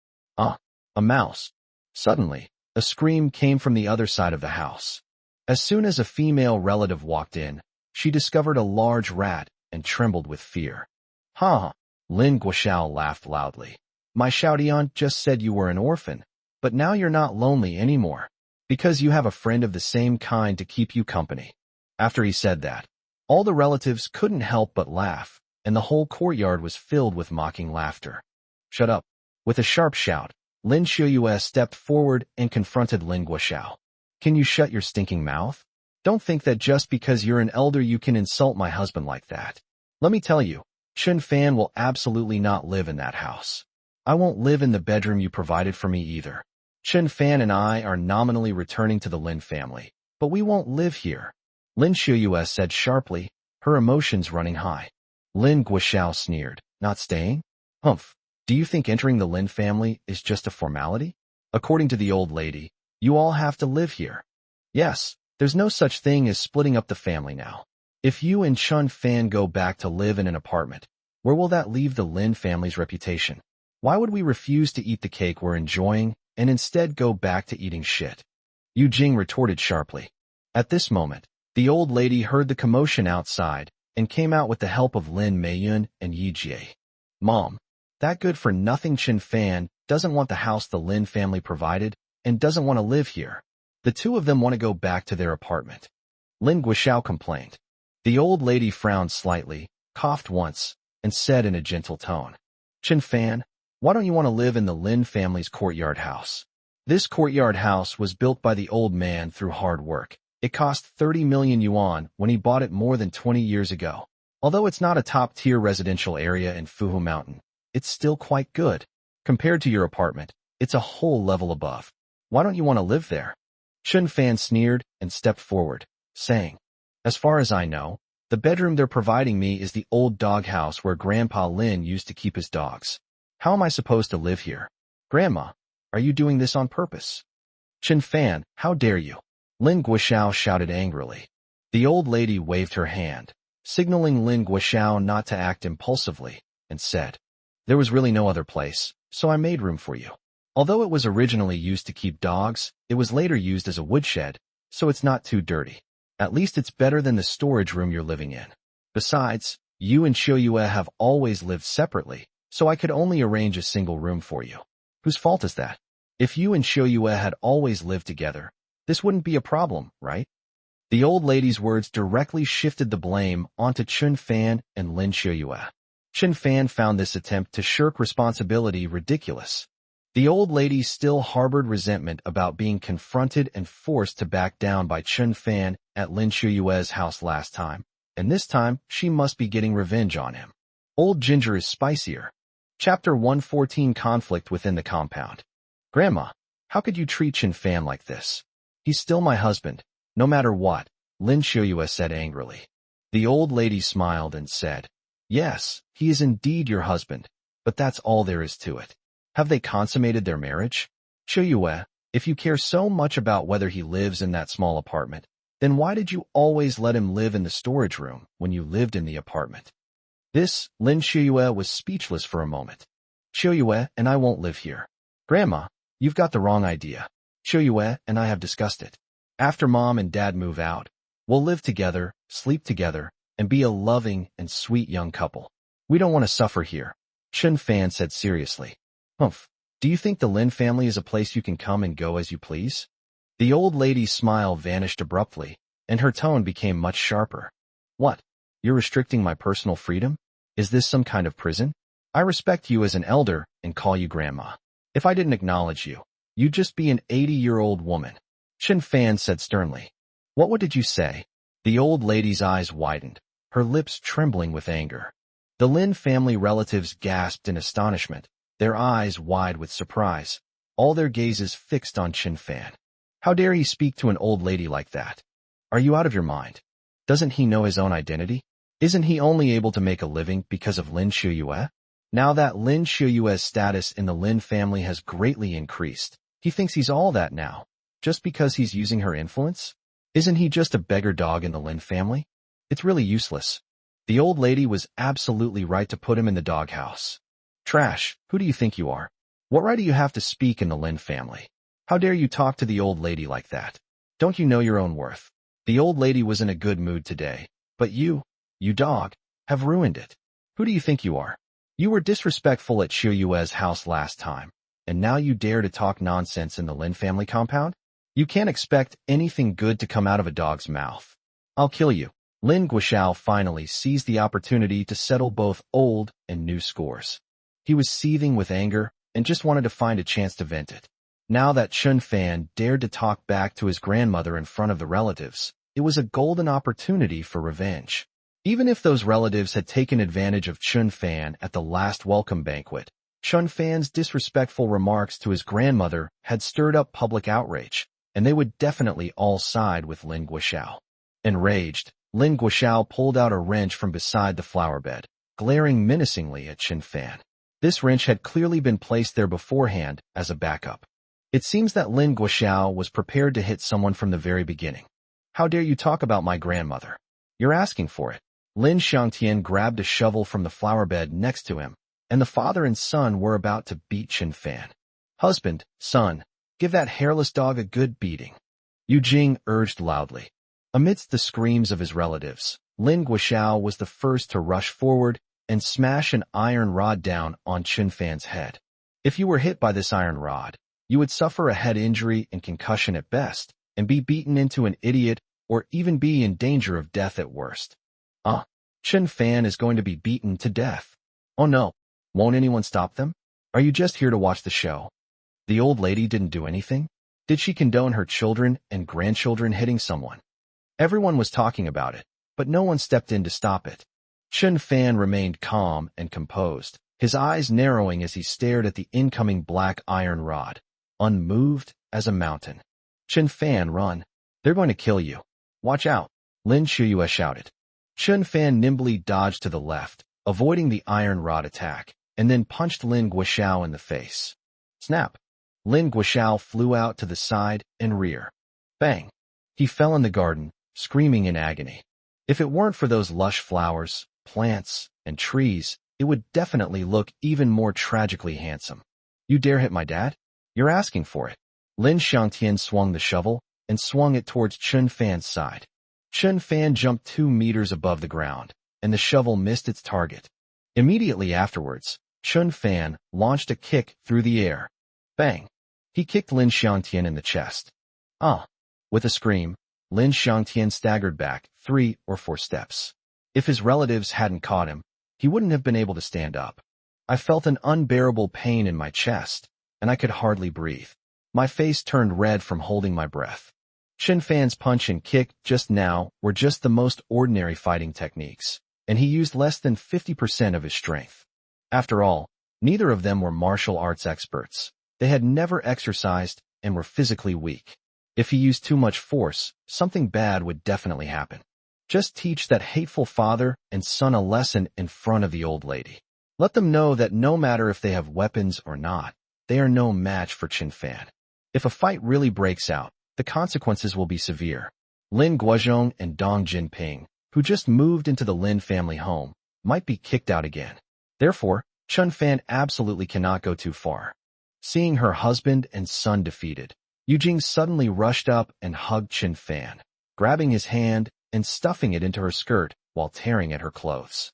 A mouse. Suddenly, a scream came from the other side of the house. As soon as a female relative walked in, she discovered a large rat and trembled with fear. Ha! Lin Guoxiao laughed loudly. My Xiaodian just said you were an orphan, but now you're not lonely anymore, because you have a friend of the same kind to keep you company. After he said that, all the relatives couldn't help but laugh, and the whole courtyard was filled with mocking laughter. Shut up! With a sharp shout, Lin Xiuyue stepped forward and confronted Lin Guoxiao. Can you shut your stinking mouth? Don't think that just because you're an elder you can insult my husband like that. Let me tell you, Chen Fan will absolutely not live in that house. I won't live in the bedroom you provided for me either. Chen Fan and I are nominally returning to the Lin family, but we won't live here. Lin Xiuyue said sharply, her emotions running high. Lin Guoxiao sneered, not staying? Humph. Do you think entering the Lin family is just a formality? According to the old lady, you all have to live here. Yes, there's no such thing as splitting up the family now. If you and Chen Fan go back to live in an apartment, where will that leave the Lin family's reputation? Why would we refuse to eat the cake we're enjoying and instead go back to eating shit? Yu Jing retorted sharply. At this moment, the old lady heard the commotion outside and came out with the help of Lin Meiyun and Yi Jie. Mom, that good-for-nothing Chen Fan doesn't want the house the Lin family provided and doesn't want to live here. The two of them want to go back to their apartment. Lin Guoxiao complained. The old lady frowned slightly, coughed once, and said in a gentle tone, Chen Fan, why don't you want to live in the Lin family's courtyard house? This courtyard house was built by the old man through hard work. It cost 30 million yuan when he bought it more than 20 years ago. Although it's not a top-tier residential area in Fuhu Mountain, it's still quite good. Compared to your apartment, it's a whole level above. Why don't you want to live there? Chen Fan sneered and stepped forward, saying, As far as I know, the bedroom they're providing me is the old doghouse where Grandpa Lin used to keep his dogs. How am I supposed to live here? Grandma, are you doing this on purpose? Chen Fan, how dare you? Lin Guoxiao shouted angrily. The old lady waved her hand, signaling Lin Guoxiao not to act impulsively, and said, There was really no other place, so I made room for you. Although it was originally used to keep dogs, it was later used as a woodshed, so it's not too dirty. At least it's better than the storage room you're living in. Besides, you and Xiuyue have always lived separately, so I could only arrange a single room for you. Whose fault is that? If you and Xiuyue had always lived together, this wouldn't be a problem, right? The old lady's words directly shifted the blame onto Chen Fan and Lin Xiuyue. Chen Fan found this attempt to shirk responsibility ridiculous. The old lady still harbored resentment about being confronted and forced to back down by Chen Fan at Lin Xiuyue's house last time, and this time she must be getting revenge on him. Old ginger is spicier. Chapter 114 Conflict within the compound. Grandma, how could you treat Chen Fan like this? He's still my husband, no matter what, Lin Xiuyue said angrily. The old lady smiled and said, Yes, he is indeed your husband, but that's all there is to it. Have they consummated their marriage? Xiuyue, if you care so much about whether he lives in that small apartment, then why did you always let him live in the storage room when you lived in the apartment? Lin Xiuyue was speechless for a moment. Xiuyue and I won't live here. Grandma, you've got the wrong idea. Xiuyue and I have discussed it. After Mom and Dad move out, we'll live together, sleep together, and be a loving and sweet young couple. We don't want to suffer here, Chen Fan said seriously. Humph, do you think the Lin family is a place you can come and go as you please? The old lady's smile vanished abruptly, and her tone became much sharper. What? You're restricting my personal freedom? Is this some kind of prison? I respect you as an elder and call you grandma. If I didn't acknowledge you, you'd just be an 80-year-old woman. Chen Fan said sternly. What did you say? The old lady's eyes widened, her lips trembling with anger. The Lin family relatives gasped in astonishment, their eyes wide with surprise, all their gazes fixed on Chen Fan. How dare he speak to an old lady like that? Are you out of your mind? Doesn't he know his own identity? Isn't he only able to make a living because of Lin Shuyue? Now that Lin Shuyue's status in the Lin family has greatly increased, he thinks he's all that now, just because he's using her influence? Isn't he just a beggar dog in the Lin family? It's really useless. The old lady was absolutely right to put him in the doghouse. Trash, who do you think you are? What right do you have to speak in the Lin family? How dare you talk to the old lady like that? Don't you know your own worth? The old lady was in a good mood today, but you dog, have ruined it. Who do you think you are? You were disrespectful at Shuyue's house last time, and now you dare to talk nonsense in the Lin family compound? You can't expect anything good to come out of a dog's mouth. I'll kill you. Lin Guoxiao finally seized the opportunity to settle both old and new scores. He was seething with anger and just wanted to find a chance to vent it. Now that Chen Fan dared to talk back to his grandmother in front of the relatives, it was a golden opportunity for revenge. Even if those relatives had taken advantage of Chen Fan at the last welcome banquet, Chen Fan's disrespectful remarks to his grandmother had stirred up public outrage, and they would definitely all side with Lin Guoxiao. Enraged, Lin Guoxiao pulled out a wrench from beside the flower bed, glaring menacingly at Chen Fan. This wrench had clearly been placed there beforehand as a backup. It seems that Lin Guoxiao was prepared to hit someone from the very beginning. How dare you talk about my grandmother? You're asking for it. Lin Xiangtian grabbed a shovel from the flower bed next to him, and the father and son were about to beat Chen Fan. Husband, son, give that hairless dog a good beating. Yu Jing urged loudly. Amidst the screams of his relatives, Lin Guoxiao was the first to rush forward and smash an iron rod down on Chen Fan's head. If you were hit by this iron rod, you would suffer a head injury and concussion at best, and be beaten into an idiot or even be in danger of death at worst. Chen Fan is going to be beaten to death. Oh no, won't anyone stop them? Are you just here to watch the show? The old lady didn't do anything? Did she condone her children and grandchildren hitting someone? Everyone was talking about it, but no one stepped in to stop it. Chen Fan remained calm and composed, his eyes narrowing as he stared at the incoming black iron rod, unmoved as a mountain. Chen Fan, run. They're going to kill you. Watch out, Lin Shuyue shouted. Chen Fan nimbly dodged to the left, avoiding the iron rod attack, and then punched Lin Guoxiao in the face. Snap! Lin Guoxiao flew out to the side and rear. Bang! He fell in the garden, screaming in agony. If it weren't for those lush flowers, plants, and trees, it would definitely look even more tragically handsome. You dare hit my dad? You're asking for it. Lin Xiangtian swung the shovel and swung it towards Chen Fan's side. Chen Fan jumped 2 meters above the ground, and the shovel missed its target. Immediately afterwards, Chen Fan launched a kick through the air. Bang! He kicked Lin Xiangtian in the chest. With a scream, Lin Xiangtian staggered back 3 or 4 steps. If his relatives hadn't caught him, he wouldn't have been able to stand up. I felt an unbearable pain in my chest, and I could hardly breathe. My face turned red from holding my breath. Chen Fan's punch and kick just now were just the most ordinary fighting techniques, and he used less than 50% of his strength. After all, neither of them were martial arts experts. They had never exercised and were physically weak. If he used too much force, something bad would definitely happen. Just teach that hateful father and son a lesson in front of the old lady. Let them know that no matter if they have weapons or not, they are no match for Chen Fan. If a fight really breaks out, the consequences will be severe. Lin Guozhong and Dong Jinping, who just moved into the Lin family home, might be kicked out again. Therefore, Chen Fan absolutely cannot go too far. Seeing her husband and son defeated, Yu Jing suddenly rushed up and hugged Chen Fan, grabbing his hand and stuffing it into her skirt while tearing at her clothes.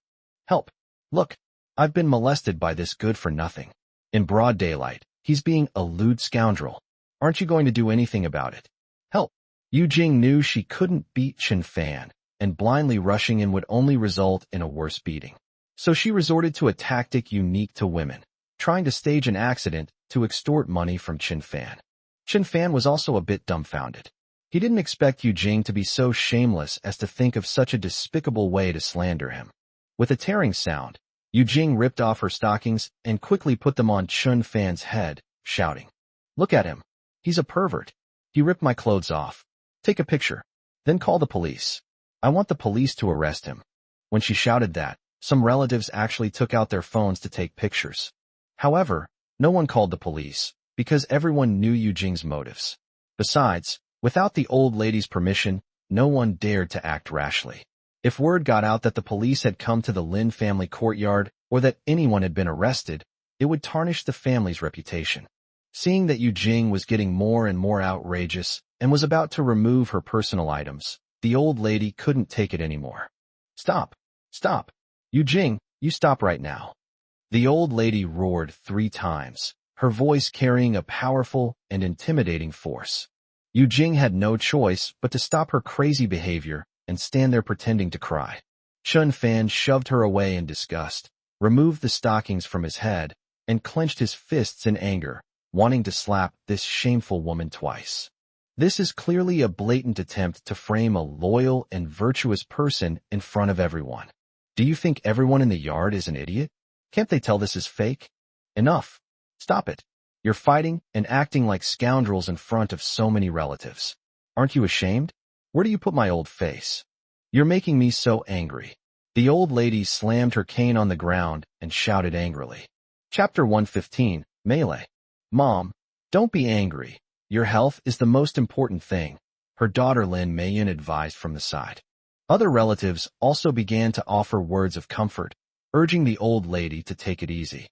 Help! Look, I've been molested by this good-for-nothing. In broad daylight, he's being a lewd scoundrel. Aren't you going to do anything about it? Yu Jing knew she couldn't beat Chen Fan, and blindly rushing in would only result in a worse beating. So she resorted to a tactic unique to women, trying to stage an accident to extort money from Chen Fan. Chen Fan was also a bit dumbfounded. He didn't expect Yu Jing to be so shameless as to think of such a despicable way to slander him. With a tearing sound, Yu Jing ripped off her stockings and quickly put them on Chen Fan's head, shouting, "Look at him. He's a pervert. He ripped my clothes off. Take a picture. Then call the police. I want the police to arrest him." When she shouted that, some relatives actually took out their phones to take pictures. However, no one called the police, because everyone knew Yu Jing's motives. Besides, without the old lady's permission, no one dared to act rashly. If word got out that the police had come to the Lin family courtyard or that anyone had been arrested, it would tarnish the family's reputation. Seeing that Yu Jing was getting more and more outrageous and was about to remove her personal items, the old lady couldn't take it anymore. "Stop! Stop! Yu Jing, you stop right now." The old lady roared 3 times, her voice carrying a powerful and intimidating force. Yu Jing had no choice but to stop her crazy behavior and stand there pretending to cry. Chen Fan shoved her away in disgust, removed the stockings from his head, and clenched his fists in anger, wanting to slap this shameful woman twice. This is clearly a blatant attempt to frame a loyal and virtuous person in front of everyone. Do you think everyone in the yard is an idiot? Can't they tell this is fake? Enough. Stop it. You're fighting and acting like scoundrels in front of so many relatives. Aren't you ashamed? Where do you put my old face? You're making me so angry. The old lady slammed her cane on the ground and shouted angrily. Chapter 115, Melee. "Mom, don't be angry. Your health is the most important thing," her daughter Lin Meiyan advised from the side. Other relatives also began to offer words of comfort, urging the old lady to take it easy.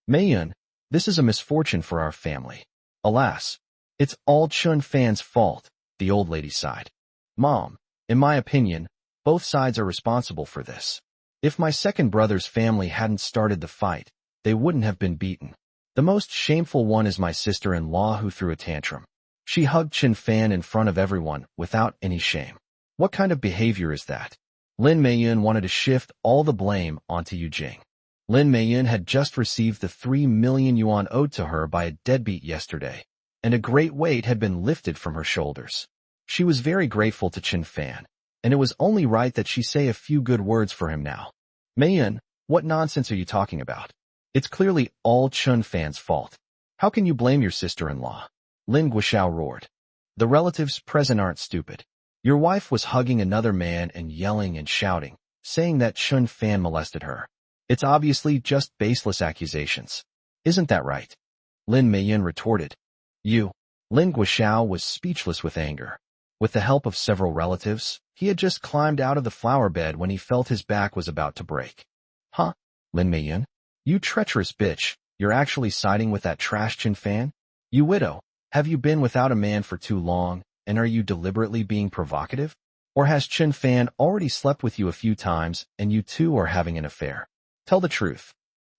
"Meiyan, this is a misfortune for our family. Alas, it's all Chen Fan's fault," the old lady sighed. "Mom, in my opinion, both sides are responsible for this. If my second brother's family hadn't started the fight, they wouldn't have been beaten. The most shameful one is my sister-in-law who threw a tantrum. She hugged Chen Fan in front of everyone without any shame. What kind of behavior is that?" Lin Meiyan wanted to shift all the blame onto Yu Jing. Lin Meiyan had just received the 3 million yuan owed to her by a deadbeat yesterday, and a great weight had been lifted from her shoulders. She was very grateful to Chen Fan, and it was only right that she say a few good words for him now. "Meiyan, what nonsense are you talking about? It's clearly all Chen Fan's fault. How can you blame your sister-in-law?" Lin Guoxiao roared. "The relatives present aren't stupid. Your wife was hugging another man and yelling and shouting, saying that Chen Fan molested her. It's obviously just baseless accusations. Isn't that right?" Lin Meiyan retorted. "You." Lin Guoxiao was speechless with anger. With the help of several relatives, he had just climbed out of the flower bed when he felt his back was about to break. "Huh? Lin Meiyan? You treacherous bitch, you're actually siding with that trash Chen Fan? You widow, have you been without a man for too long, and are you deliberately being provocative? Or has Chen Fan already slept with you a few times and you two are having an affair? Tell the truth."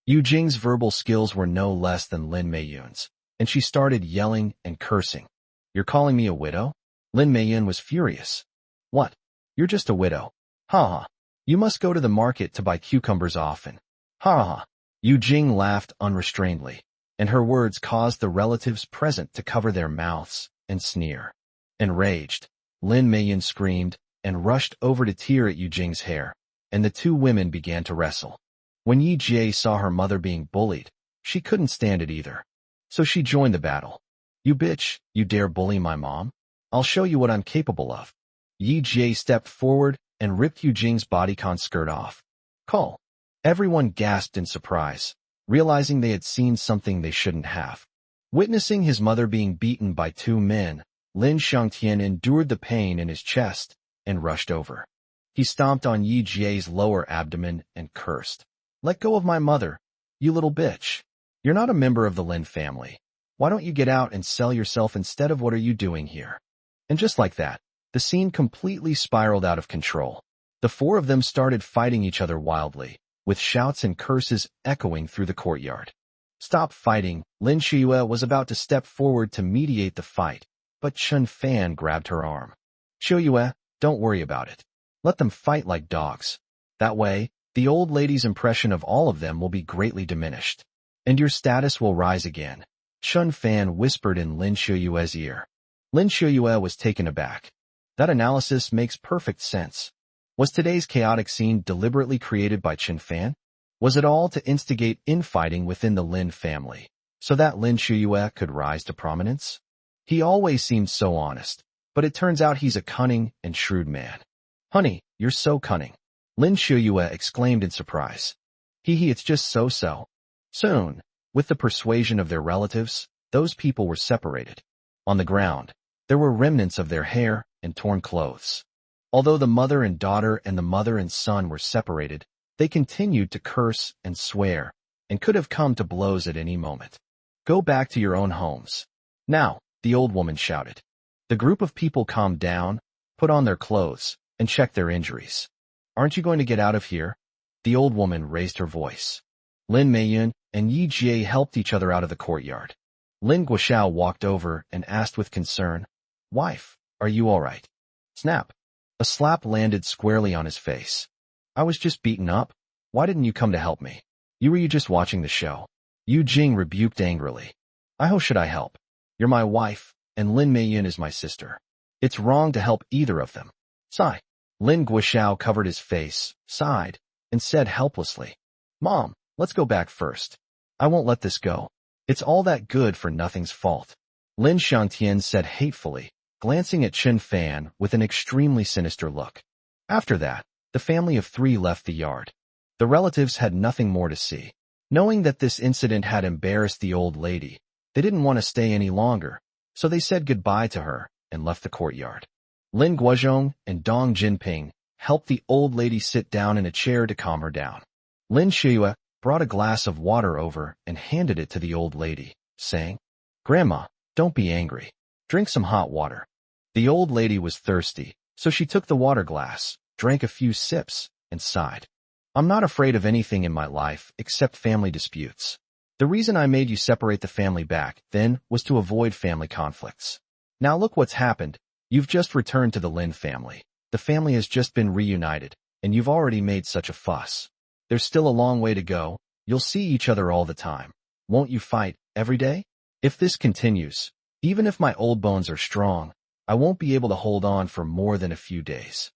Yu Jing's verbal skills were no less than Lin Meiyun's, and she started yelling and cursing. "You're calling me a widow?" Lin Meiyan was furious. "What? You're just a widow. Ha ha. You must go to the market to buy cucumbers often. Ha ha." Yu Jing laughed unrestrainedly, and her words caused the relatives present to cover their mouths and sneer. Enraged, Lin Meiyan screamed and rushed over to tear at Yu Jing's hair, and the two women began to wrestle. When Yi Jie saw her mother being bullied, she couldn't stand it either. So she joined the battle. "You bitch, you dare bully my mom? I'll show you what I'm capable of." Yi Jie stepped forward and ripped Yu Jing's bodycon skirt off. "Call." Everyone gasped in surprise, realizing they had seen something they shouldn't have. Witnessing his mother being beaten by 2 men, Lin Xiangtian endured the pain in his chest and rushed over. He stomped on Yi Jie's lower abdomen and cursed. "Let go of my mother, you little bitch. You're not a member of the Lin family. Why don't you get out and sell yourself instead of what are you doing here?" And just like that, the scene completely spiraled out of control. The 4 of them started fighting each other wildly, with shouts and curses echoing through the courtyard. "Stop fighting." Lin Shiyue was about to step forward to mediate the fight, but Chen Fan grabbed her arm. Qiuyue, don't worry about it. Let them fight like dogs. That way, the old lady's impression of all of them will be greatly diminished. And your status will rise again. Chun Fan whispered in Lin Qiuyue's ear. Lin Qiuyue was taken aback. That analysis makes perfect sense. Was today's chaotic scene deliberately created by Chun Fan? Was it all to instigate infighting within the Lin family, so that Lin Qiuyue could rise to prominence? He always seemed so honest, but it turns out he's a cunning and shrewd man. Honey, you're so cunning. Lin Qiuyue exclaimed in surprise. It's just so. Soon, with the persuasion of their relatives, those people were separated. On the ground, there were remnants of their hair and torn clothes. Although the mother and daughter and the mother and son were separated, they continued to curse and swear, and could have come to blows at any moment. Go back to your own homes. Now, the old woman shouted. The group of people calmed down, put on their clothes, and checked their injuries. Aren't you going to get out of here? The old woman raised her voice. Lin Meiyun and Yi Jie helped each other out of the courtyard. Lin Guoxiao walked over and asked with concern, Wife, are you all right? Snap. A slap landed squarely on his face. I was just beaten up. Why didn't you come to help me? Were you just watching the show? Yu Jing rebuked angrily. How should I help? You're my wife, and Lin Meiyun is my sister. It's wrong to help either of them. Sigh. Lin Guoxiao covered his face, sighed, and said helplessly, Mom, let's go back first. I won't let this go. It's all that good for nothing's fault. Lin Xiangtian said hatefully, glancing at Chun Fan with an extremely sinister look. After that, the family of three left the yard. The relatives had nothing more to see. Knowing that this incident had embarrassed the old lady, they didn't want to stay any longer, so they said goodbye to her and left the courtyard. Lin Guozhong and Dong Jinping helped the old lady sit down in a chair to calm her down. Lin Qiuyue brought a glass of water over and handed it to the old lady, saying, Grandma, don't be angry. Drink some hot water. The old lady was thirsty, so she took the water glass, drank a few sips, and sighed. I'm not afraid of anything in my life except family disputes. The reason I made you separate the family back then was to avoid family conflicts. Now look what's happened. You've just returned to the Lin family. The family has just been reunited, and you've already made such a fuss. There's still a long way to go. You'll see each other all the time. Won't you fight every day? If this continues, even if my old bones are strong, I won't be able to hold on for more than a few days.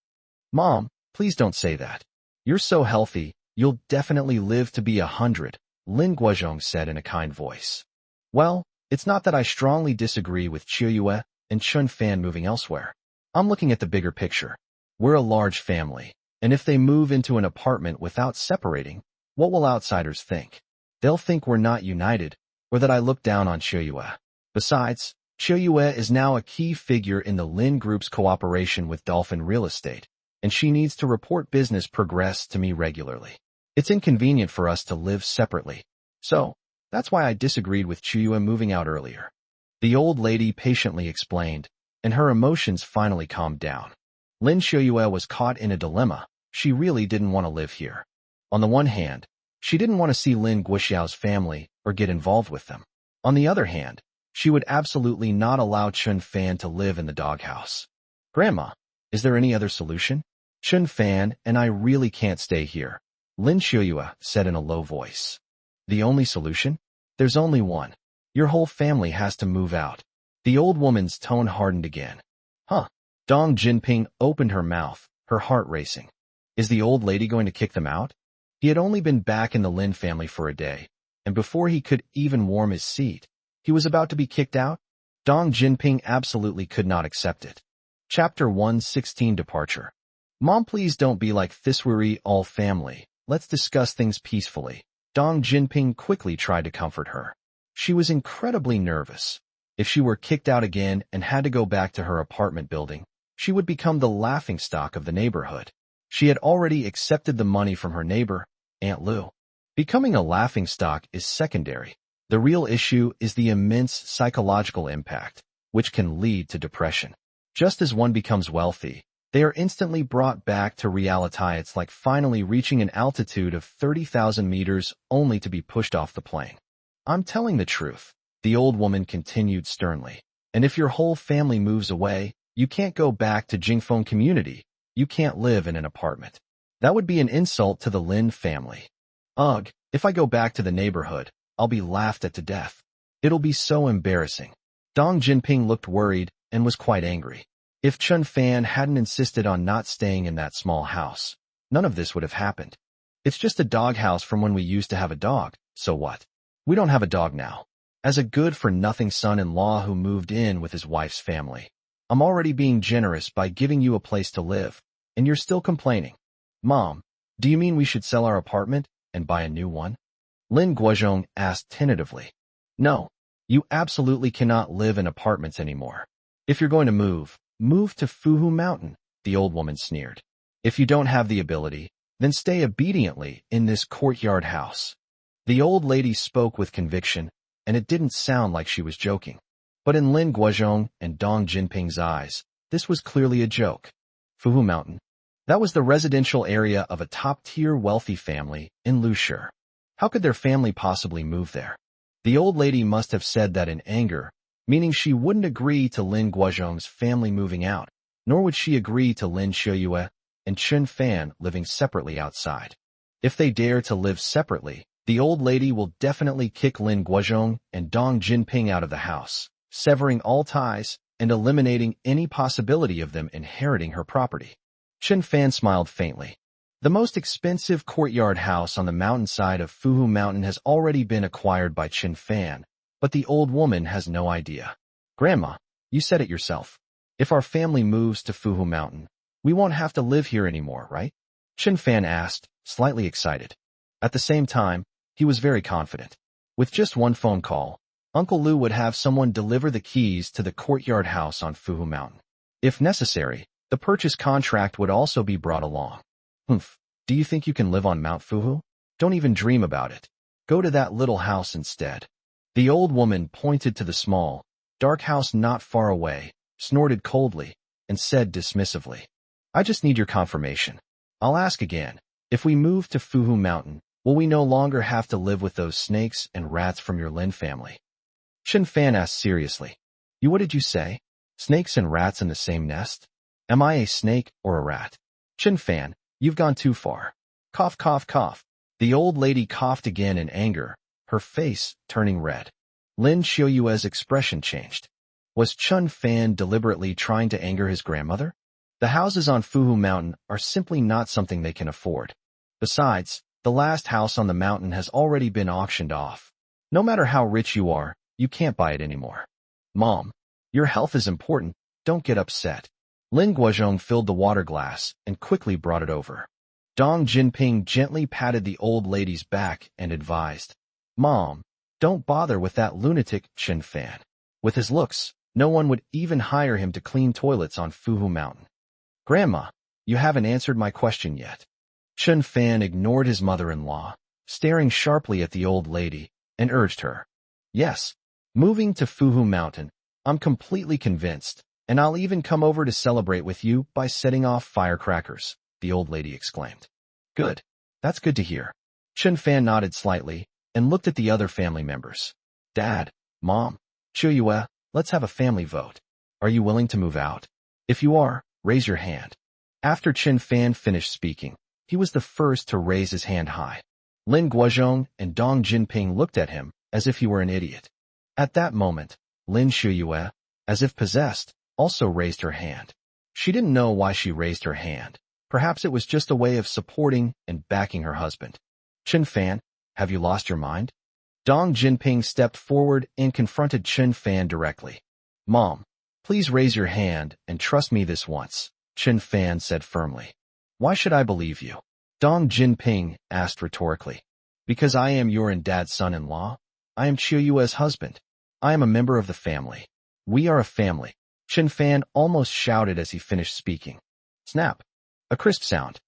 Mom, please don't say that. You're so healthy, you'll definitely live to be 100, Lin Guozhong said in a kind voice. Well, it's not that I strongly disagree with Qiuyue and Chun Fan moving elsewhere. I'm looking at the bigger picture. We're a large family, and if they move into an apartment without separating, what will outsiders think? They'll think we're not united, or that I look down on Qiuyue. Besides, Qiuyue is now a key figure in the Lin Group's cooperation with Dolphin Real Estate, and she needs to report business progress to me regularly. It's inconvenient for us to live separately. So, that's why I disagreed with Qiuyue moving out earlier. The old lady patiently explained, and her emotions finally calmed down. Lin Qiuyue was caught in a dilemma. She really didn't want to live here. On the one hand, she didn't want to see Lin Guoxiao's family or get involved with them. On the other hand, she would absolutely not allow Chun Fan to live in the doghouse. Grandma, is there any other solution? Chun Fan and I really can't stay here, Lin Qiuyue said in a low voice. The only solution? There's only one. Your whole family has to move out. The old woman's tone hardened again. Huh? Dong Jinping opened her mouth, her heart racing. Is the old lady going to kick them out? He had only been back in the Lin family for a day, and before he could even warm his seat, he was about to be kicked out? Dong Jinping absolutely could not accept it. Chapter 116 Departure. Mom, please don't be like this. We're all family. Let's discuss things peacefully. Dong Jinping quickly tried to comfort her. She was incredibly nervous. If she were kicked out again and had to go back to her apartment building, she would become the laughingstock of the neighborhood. She had already accepted the money from her neighbor, Aunt Lu. Becoming a laughingstock is secondary. The real issue is the immense psychological impact, which can lead to depression. Just as one becomes wealthy, they are instantly brought back to reality. It's like finally reaching an altitude of 30,000 meters only to be pushed off the plane. I'm telling the truth, the old woman continued sternly. And if your whole family moves away, You can't go back to Jingfeng community. You can't live in an apartment. That would be an insult to the Lin family. Ugh, if I go back to the neighborhood, I'll be laughed at to death. It'll be so embarrassing. Dong Jinping looked worried and was quite angry. If Chun Fan hadn't insisted on not staying in that small house, none of this would have happened. It's just a doghouse from when we used to have a dog, so what? We don't have a dog now. As a good-for-nothing son-in-law who moved in with his wife's family, I'm already being generous by giving you a place to live, and you're still complaining. Mom, do you mean we should sell our apartment and buy a new one? Lin Guozhong asked tentatively. No, you absolutely cannot live in apartments anymore. If you're going to move to Fuhu Mountain, the old woman sneered. If you don't have the ability, then stay obediently in this courtyard house. The old lady spoke with conviction, and it didn't sound like she was joking. But in Lin Guozhong and Dong Jinping's eyes, this was clearly a joke. Fuhu Mountain. That was the residential area of a top-tier wealthy family in Lushi. How could their family possibly move there? The old lady must have said that in anger, meaning she wouldn't agree to Lin Guozhong's family moving out, nor would she agree to Lin Shiyue and Chun Fan living separately outside. If they dare to live separately, the old lady will definitely kick Lin Guozhong and Dong Jinping out of the house, severing all ties and eliminating any possibility of them inheriting her property. Chun Fan smiled faintly. The most expensive courtyard house on the mountainside of Fuhu Mountain has already been acquired by Chun Fan, but the old woman has no idea. Grandma, you said it yourself. If our family moves to Fuhu Mountain, we won't have to live here anymore, right? Chun Fan asked, slightly excited. At the same time, he was very confident. With just one phone call, Uncle Lu would have someone deliver the keys to the courtyard house on Fuhu Mountain. If necessary, the purchase contract would also be brought along. Humph, do you think you can live on Mount Fuhu? Don't even dream about it. Go to that little house instead. The old woman pointed to the small, dark house not far away, snorted coldly, and said dismissively, I just need your confirmation. I'll ask again. If we move to Fuhu Mountain, will we no longer have to live with those snakes and rats from your Lin family? Chun Fan asked seriously. What did you say? Snakes and rats in the same nest? Am I a snake or a rat? Chun Fan, you've gone too far. Cough, cough, cough. The old lady coughed again in anger, her face turning red. Lin Xiuyue's expression changed. Was Chun Fan deliberately trying to anger his grandmother? The houses on Fuhu Mountain are simply not something they can afford. Besides, the last house on the mountain has already been auctioned off. No matter how rich you are, you can't buy it anymore. Mom, your health is important, don't get upset. Lin Guozhong filled the water glass and quickly brought it over. Dong Jinping gently patted the old lady's back and advised, Mom, don't bother with that lunatic Chun Fan. With his looks, no one would even hire him to clean toilets on Fuhu Mountain. Grandma, you haven't answered my question yet. Chun Fan ignored his mother-in-law, staring sharply at the old lady, and urged her. Yes, moving to Fuhu Mountain, I'm completely convinced, and I'll even come over to celebrate with you by setting off firecrackers, the old lady exclaimed. Good. That's good to hear. Chun Fan nodded slightly and looked at the other family members. Dad, Mom, Shiyue, let's have a family vote. Are you willing to move out? If you are, raise your hand. After Chun Fan finished speaking, he was the first to raise his hand high. Lin Guozhong and Dong Jinping looked at him as if he were an idiot. At that moment, Lin Shiyue, as if possessed, also raised her hand. She didn't know why she raised her hand. Perhaps it was just a way of supporting and backing her husband. Chun Fan, have you lost your mind? Dong Jinping stepped forward and confronted Chun Fan directly. Mom, please raise your hand and trust me this once, Chun Fan said firmly. Why should I believe you? Dong Jinping asked rhetorically. Because I am your and Dad's son-in-law. I am Qiuyue's husband. I am a member of the family. We are a family. Chun Fan almost shouted as he finished speaking. Snap. A crisp sound.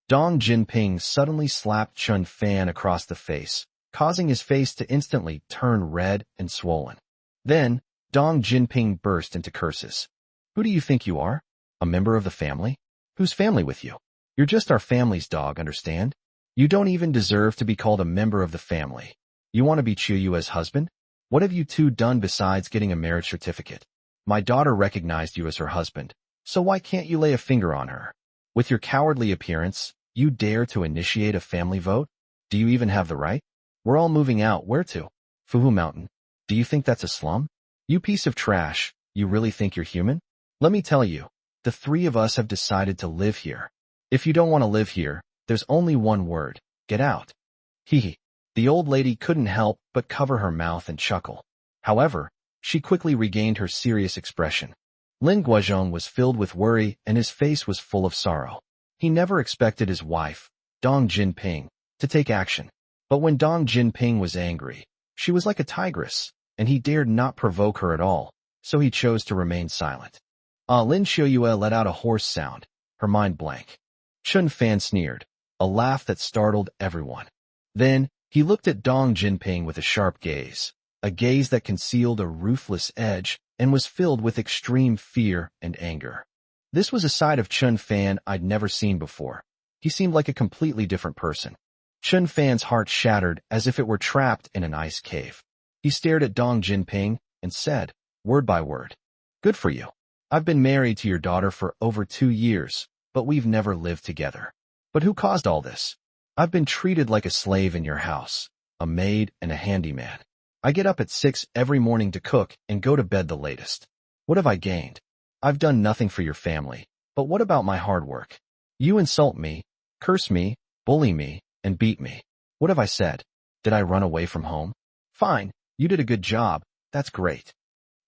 Dong Jinping suddenly slapped Chun Fan across the face, causing his face to instantly turn red and swollen. Then, Dong Jinping burst into curses. Who do you think you are? A member of the family? Whose family with you? You're just our family's dog, understand? You don't even deserve to be called a member of the family. You want to be Qiuyue's husband? What have you two done besides getting a marriage certificate? My daughter recognized you as her husband, So why can't you lay a finger on her? With your cowardly appearance, you dare to initiate a family vote? Do you even have the right? We're all moving out. Where to? Fuhu Mountain. Do you think that's a slum? You piece of trash, you really think you're human? Let me tell you, the three of us have decided to live here. If you don't want to live here, there's only one word. Get out. Hee hee. The old lady couldn't help but cover her mouth and chuckle. However, she quickly regained her serious expression. Lin Guozhong was filled with worry and his face was full of sorrow. He never expected his wife, Dong Jinping, to take action. But when Dong Jinping was angry, she was like a tigress, and he dared not provoke her at all, so he chose to remain silent. Lin Xiuyue let out a hoarse sound, her mind blank. Chun Fan sneered, a laugh that startled everyone. Then, he looked at Dong Jinping with a sharp gaze, a gaze that concealed a ruthless edge and was filled with extreme fear and anger. This was a side of Chun Fan I'd never seen before. He seemed like a completely different person. Chun Fan's heart shattered as if it were trapped in an ice cave. He stared at Dong Jinping and said, word by word, "Good for you. I've been married to your daughter for over 2 years, but we've never lived together. But who caused all this? I've been treated like a slave in your house, a maid and a handyman. I get up at 6 every morning to cook and go to bed the latest. What have I gained? I've done nothing for your family, but what about my hard work? You insult me, curse me, bully me, and beat me. What have I said? Did I run away from home? Fine, you did a good job, that's great."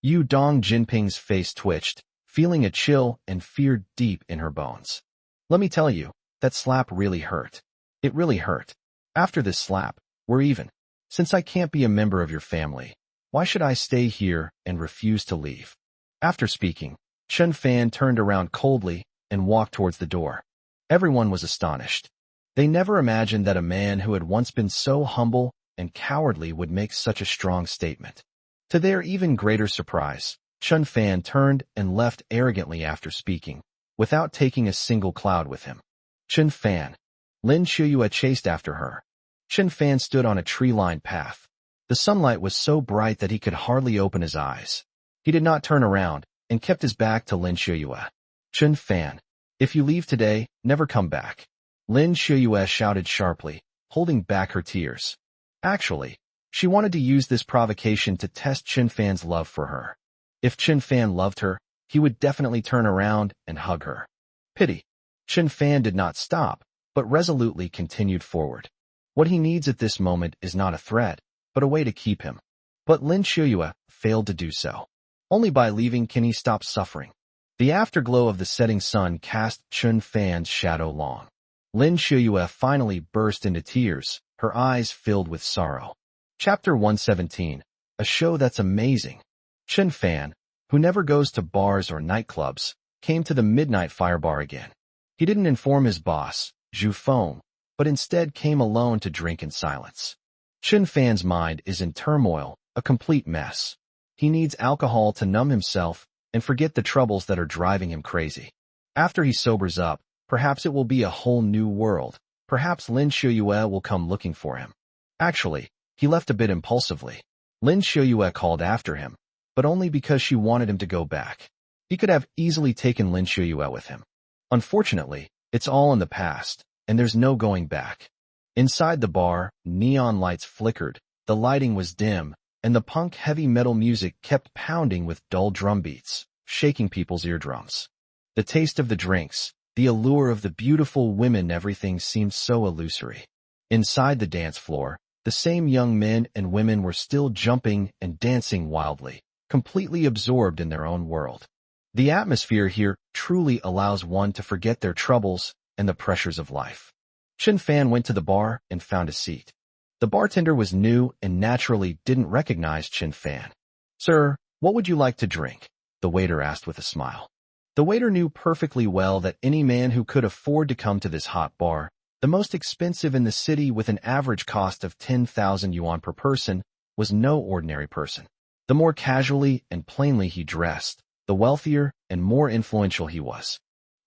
Dong Jinping's face twitched, feeling a chill and fear deep in her bones. Let me tell you, that slap really hurt. It really hurt. After this slap, we're even. Since I can't be a member of your family, why should I stay here and refuse to leave? After speaking, Chun Fan turned around coldly and walked towards the door. Everyone was astonished. They never imagined that a man who had once been so humble and cowardly would make such a strong statement. To their even greater surprise, Chun Fan turned and left arrogantly after speaking, without taking a single cloud with him. Chun Fan. Lin Xiuyue chased after her. Chun Fan stood on a tree-lined path. The sunlight was so bright that he could hardly open his eyes. He did not turn around and kept his back to Lin Xiuyue. Chun Fan, if you leave today, never come back. Lin Xiuyue shouted sharply, holding back her tears. Actually, she wanted to use this provocation to test Chun Fan's love for her. If Chun Fan loved her, he would definitely turn around and hug her. Pity. Chun Fan did not stop, but resolutely continued forward. What he needs at this moment is not a threat, but a way to keep him. But Lin Xiuyue failed to do so. Only by leaving can he stop suffering. The afterglow of the setting sun cast Chun Fan's shadow long. Lin Xiuyue finally burst into tears, her eyes filled with sorrow. Chapter 117, a show that's amazing. Chun Fan, who never goes to bars or nightclubs, came to the Midnight Fire Bar again. He didn't inform his boss, Zhu Feng, but instead came alone to drink in silence. Chun Fan's mind is in turmoil, a complete mess. He needs alcohol to numb himself and forget the troubles that are driving him crazy. After he sobers up, perhaps it will be a whole new world. Perhaps Lin Xiuyue will come looking for him. Actually, he left a bit impulsively. Lin Xiuyue called after him, but only because she wanted him to go back. He could have easily taken Lin Xiuyue with him. Unfortunately, it's all in the past, and there's no going back. Inside the bar, neon lights flickered, the lighting was dim, and the punk heavy metal music kept pounding with dull drum beats, shaking people's eardrums. The taste of the drinks, the allure of the beautiful women, everything seemed so illusory. Inside the dance floor, the same young men and women were still jumping and dancing wildly, completely absorbed in their own world. The atmosphere here truly allows one to forget their troubles and the pressures of life. Chun Fan went to the bar and found a seat. The bartender was new and naturally didn't recognize Chun Fan. "Sir, what would you like to drink?" the waiter asked with a smile. The waiter knew perfectly well that any man who could afford to come to this hot bar, the most expensive in the city with an average cost of 10,000 yuan per person, was no ordinary person. The more casually and plainly he dressed, the wealthier and more influential he was.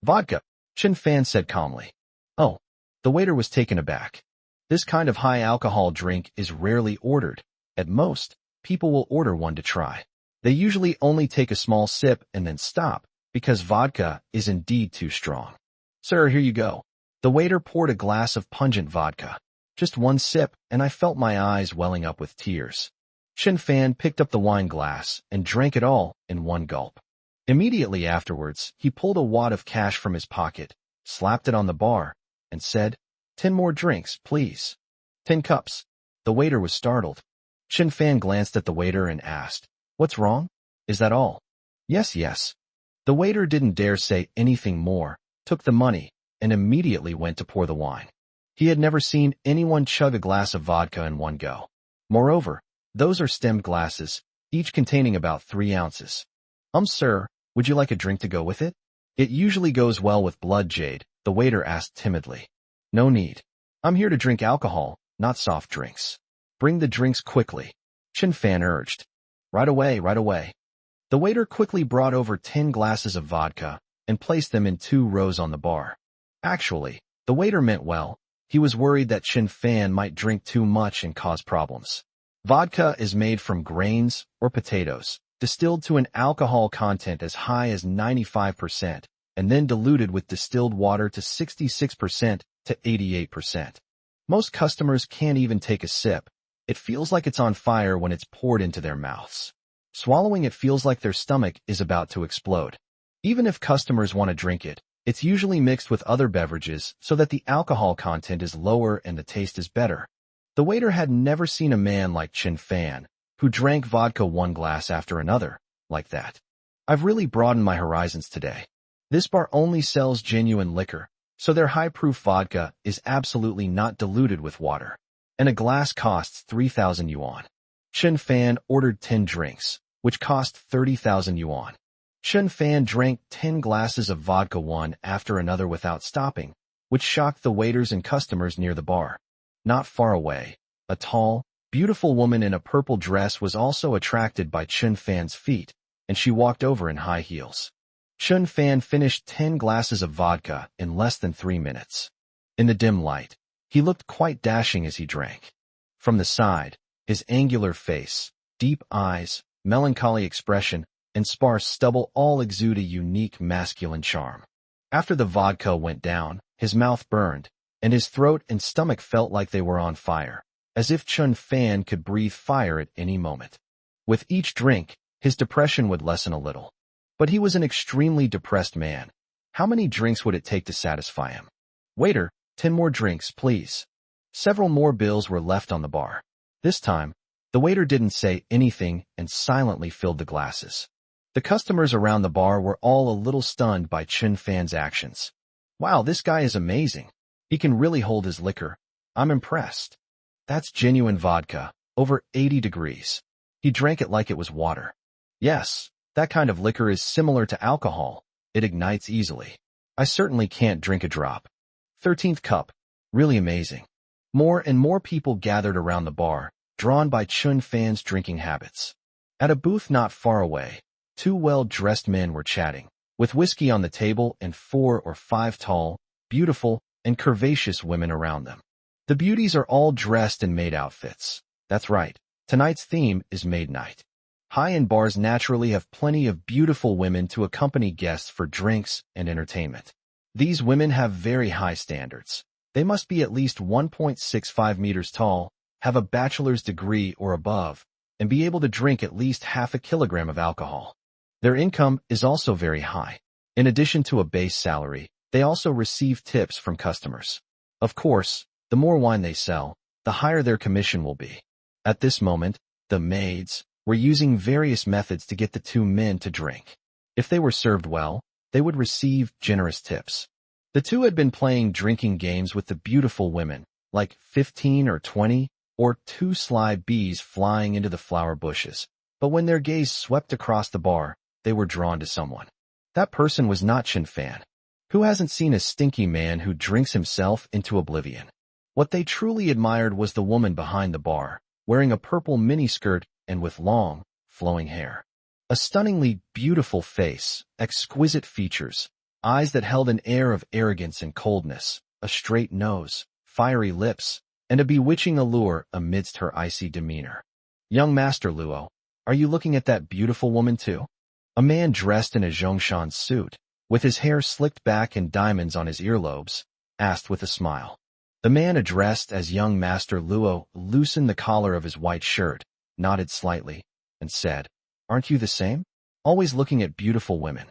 "Vodka," Chun Fan said calmly. "Oh." The waiter was taken aback. This kind of high-alcohol drink is rarely ordered. At most, people will order one to try. They usually only take a small sip and then stop, because vodka is indeed too strong. Sir, here you go. The waiter poured a glass of pungent vodka. Just one sip, and I felt my eyes welling up with tears. Chen Fan picked up the wine glass and drank it all in one gulp. Immediately afterwards, he pulled a wad of cash from his pocket, slapped it on the bar, and said, 10 more drinks, please. 10 cups. The waiter was startled. Chen Fan glanced at the waiter and asked, What's wrong? Is that all? Yes, yes. The waiter didn't dare say anything more, took the money, and immediately went to pour the wine. He had never seen anyone chug a glass of vodka in one go. Moreover, those are stemmed glasses, each containing about 3 ounces. Sir, would you like a drink to go with it? It usually goes well with blood jade, the waiter asked timidly. No need. I'm here to drink alcohol, not soft drinks. Bring the drinks quickly, Chen Fan urged. Right away, right away. The waiter quickly brought over 10 glasses of vodka and placed them in 2 rows on the bar. Actually, the waiter meant well. He was worried that Chen Fan might drink too much and cause problems. Vodka is made from grains or potatoes, distilled to an alcohol content as high as 95%, and then diluted with distilled water to 66% to 88%. Most customers can't even take a sip. It feels like it's on fire when it's poured into their mouths. Swallowing it feels like their stomach is about to explode. Even if customers want to drink it, it's usually mixed with other beverages so that the alcohol content is lower and the taste is better. The waiter had never seen a man like Chen Fan, who drank vodka one glass after another, like that. I've really broadened my horizons today. This bar only sells genuine liquor, so their high-proof vodka is absolutely not diluted with water. And a glass costs 3,000 yuan. Chen Fan ordered 10 drinks, which cost 30,000 yuan. Chen Fan drank 10 glasses of vodka one after another without stopping, which shocked the waiters and customers near the bar. Not far away, a tall, beautiful woman in a purple dress was also attracted by Chen Fan's feet, and she walked over in high heels. Chen Fan finished 10 glasses of vodka in less than 3 minutes. In the dim light, he looked quite dashing as he drank. From the side, his angular face, deep eyes, melancholy expression, and sparse stubble all exude a unique masculine charm. After the vodka went down, his mouth burned, and his throat and stomach felt like they were on fire, as if Chen Fan could breathe fire at any moment. With each drink, his depression would lessen a little. But he was an extremely depressed man. How many drinks would it take to satisfy him? Waiter, 10 more drinks, please. Several more bills were left on the bar. This time, the waiter didn't say anything and silently filled the glasses. The customers around the bar were all a little stunned by Chen Fan's actions. Wow, this guy is amazing. He can really hold his liquor. I'm impressed. That's genuine vodka, over 80 degrees. He drank it like it was water. Yes, that kind of liquor is similar to alcohol. It ignites easily. I certainly can't drink a drop. 13th cup. Really amazing. More and more people gathered around the bar, drawn by Chen Fan's drinking habits. At a booth not far away, 2 well-dressed men were chatting, with whiskey on the table and 4 or 5 tall, beautiful, and curvaceous women around them. The beauties are all dressed in maid outfits. That's right. Tonight's theme is maid night. High-end bars naturally have plenty of beautiful women to accompany guests for drinks and entertainment. These women have very high standards. They must be at least 1.65 meters tall, have a bachelor's degree or above, and be able to drink at least half a kilogram of alcohol. Their income is also very high. In addition to a base salary, they also receive tips from customers. Of course, the more wine they sell, the higher their commission will be. At this moment, the maids were using various methods to get the 2 men to drink. If they were served well, they would receive generous tips. The 2 had been playing drinking games with the beautiful women, like 15 or 20, or 2 sly bees flying into the flower bushes. But when their gaze swept across the bar, they were drawn to someone. That person was not Chen Fan. Who hasn't seen a stinky man who drinks himself into oblivion? What they truly admired was the woman behind the bar, wearing a purple miniskirt and with long, flowing hair. A stunningly beautiful face, exquisite features, eyes that held an air of arrogance and coldness, a straight nose, fiery lips, and a bewitching allure amidst her icy demeanor. Young Master Luo, are you looking at that beautiful woman too? A man dressed in a Zhongshan suit, with his hair slicked back and diamonds on his earlobes, asked with a smile. The man addressed as young Master Luo loosened the collar of his white shirt, nodded slightly, and said, "Aren't you the same? Always looking at beautiful women."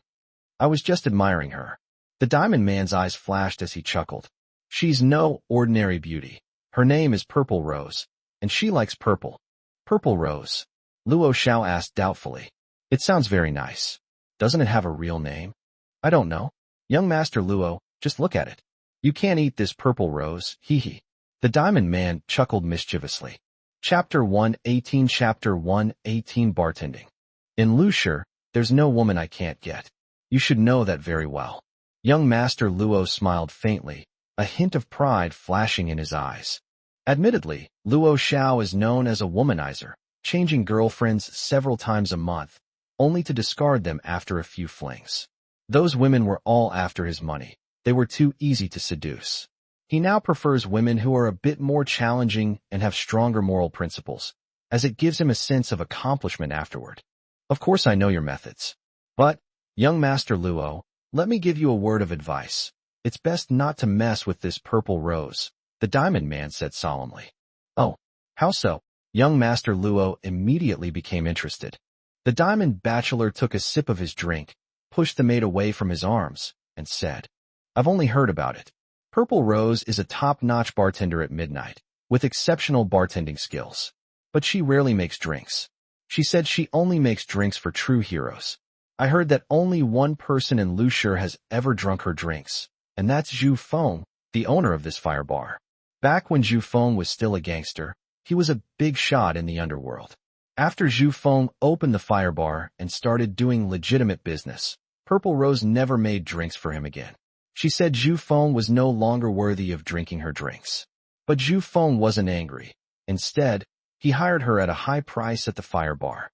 "I was just admiring her." The diamond man's eyes flashed as he chuckled. "She's no ordinary beauty. Her name is Purple Rose, and she likes purple." "Purple Rose?" Luo Xiao asked doubtfully. "It sounds very nice. Doesn't it have a real name?" "I don't know. Young Master Luo, just look at it. You can't eat this purple rose, hee hee." The diamond man chuckled mischievously. Chapter 118 Chapter 118 Bartending. In Lushur, there's no woman I can't get. You should know that very well. Young Master Luo smiled faintly, a hint of pride flashing in his eyes. Admittedly, Luo Xiao is known as a womanizer, changing girlfriends several times a month, only to discard them after a few flings. Those women were all after his money. They were too easy to seduce. He now prefers women who are a bit more challenging and have stronger moral principles, as it gives him a sense of accomplishment afterward. Of course I know your methods. But, young Master Luo, let me give you a word of advice. It's best not to mess with this purple rose, the diamond man said solemnly. "Oh, how so?" Young Master Luo immediately became interested. The diamond bachelor took a sip of his drink, pushed the maid away from his arms, and said, "I've only heard about it. Purple Rose is a top-notch bartender at midnight, with exceptional bartending skills. But she rarely makes drinks. She said she only makes drinks for true heroes. I heard that only one person in Lushur has ever drunk her drinks, and that's Zhu Feng, the owner of this fire bar. Back when Zhu Feng was still a gangster, he was a big shot in the underworld. After Zhu Feng opened the fire bar and started doing legitimate business, Purple Rose never made drinks for him again. She said Zhu Feng was no longer worthy of drinking her drinks. But Zhu Feng wasn't angry. Instead, he hired her at a high price at the fire bar.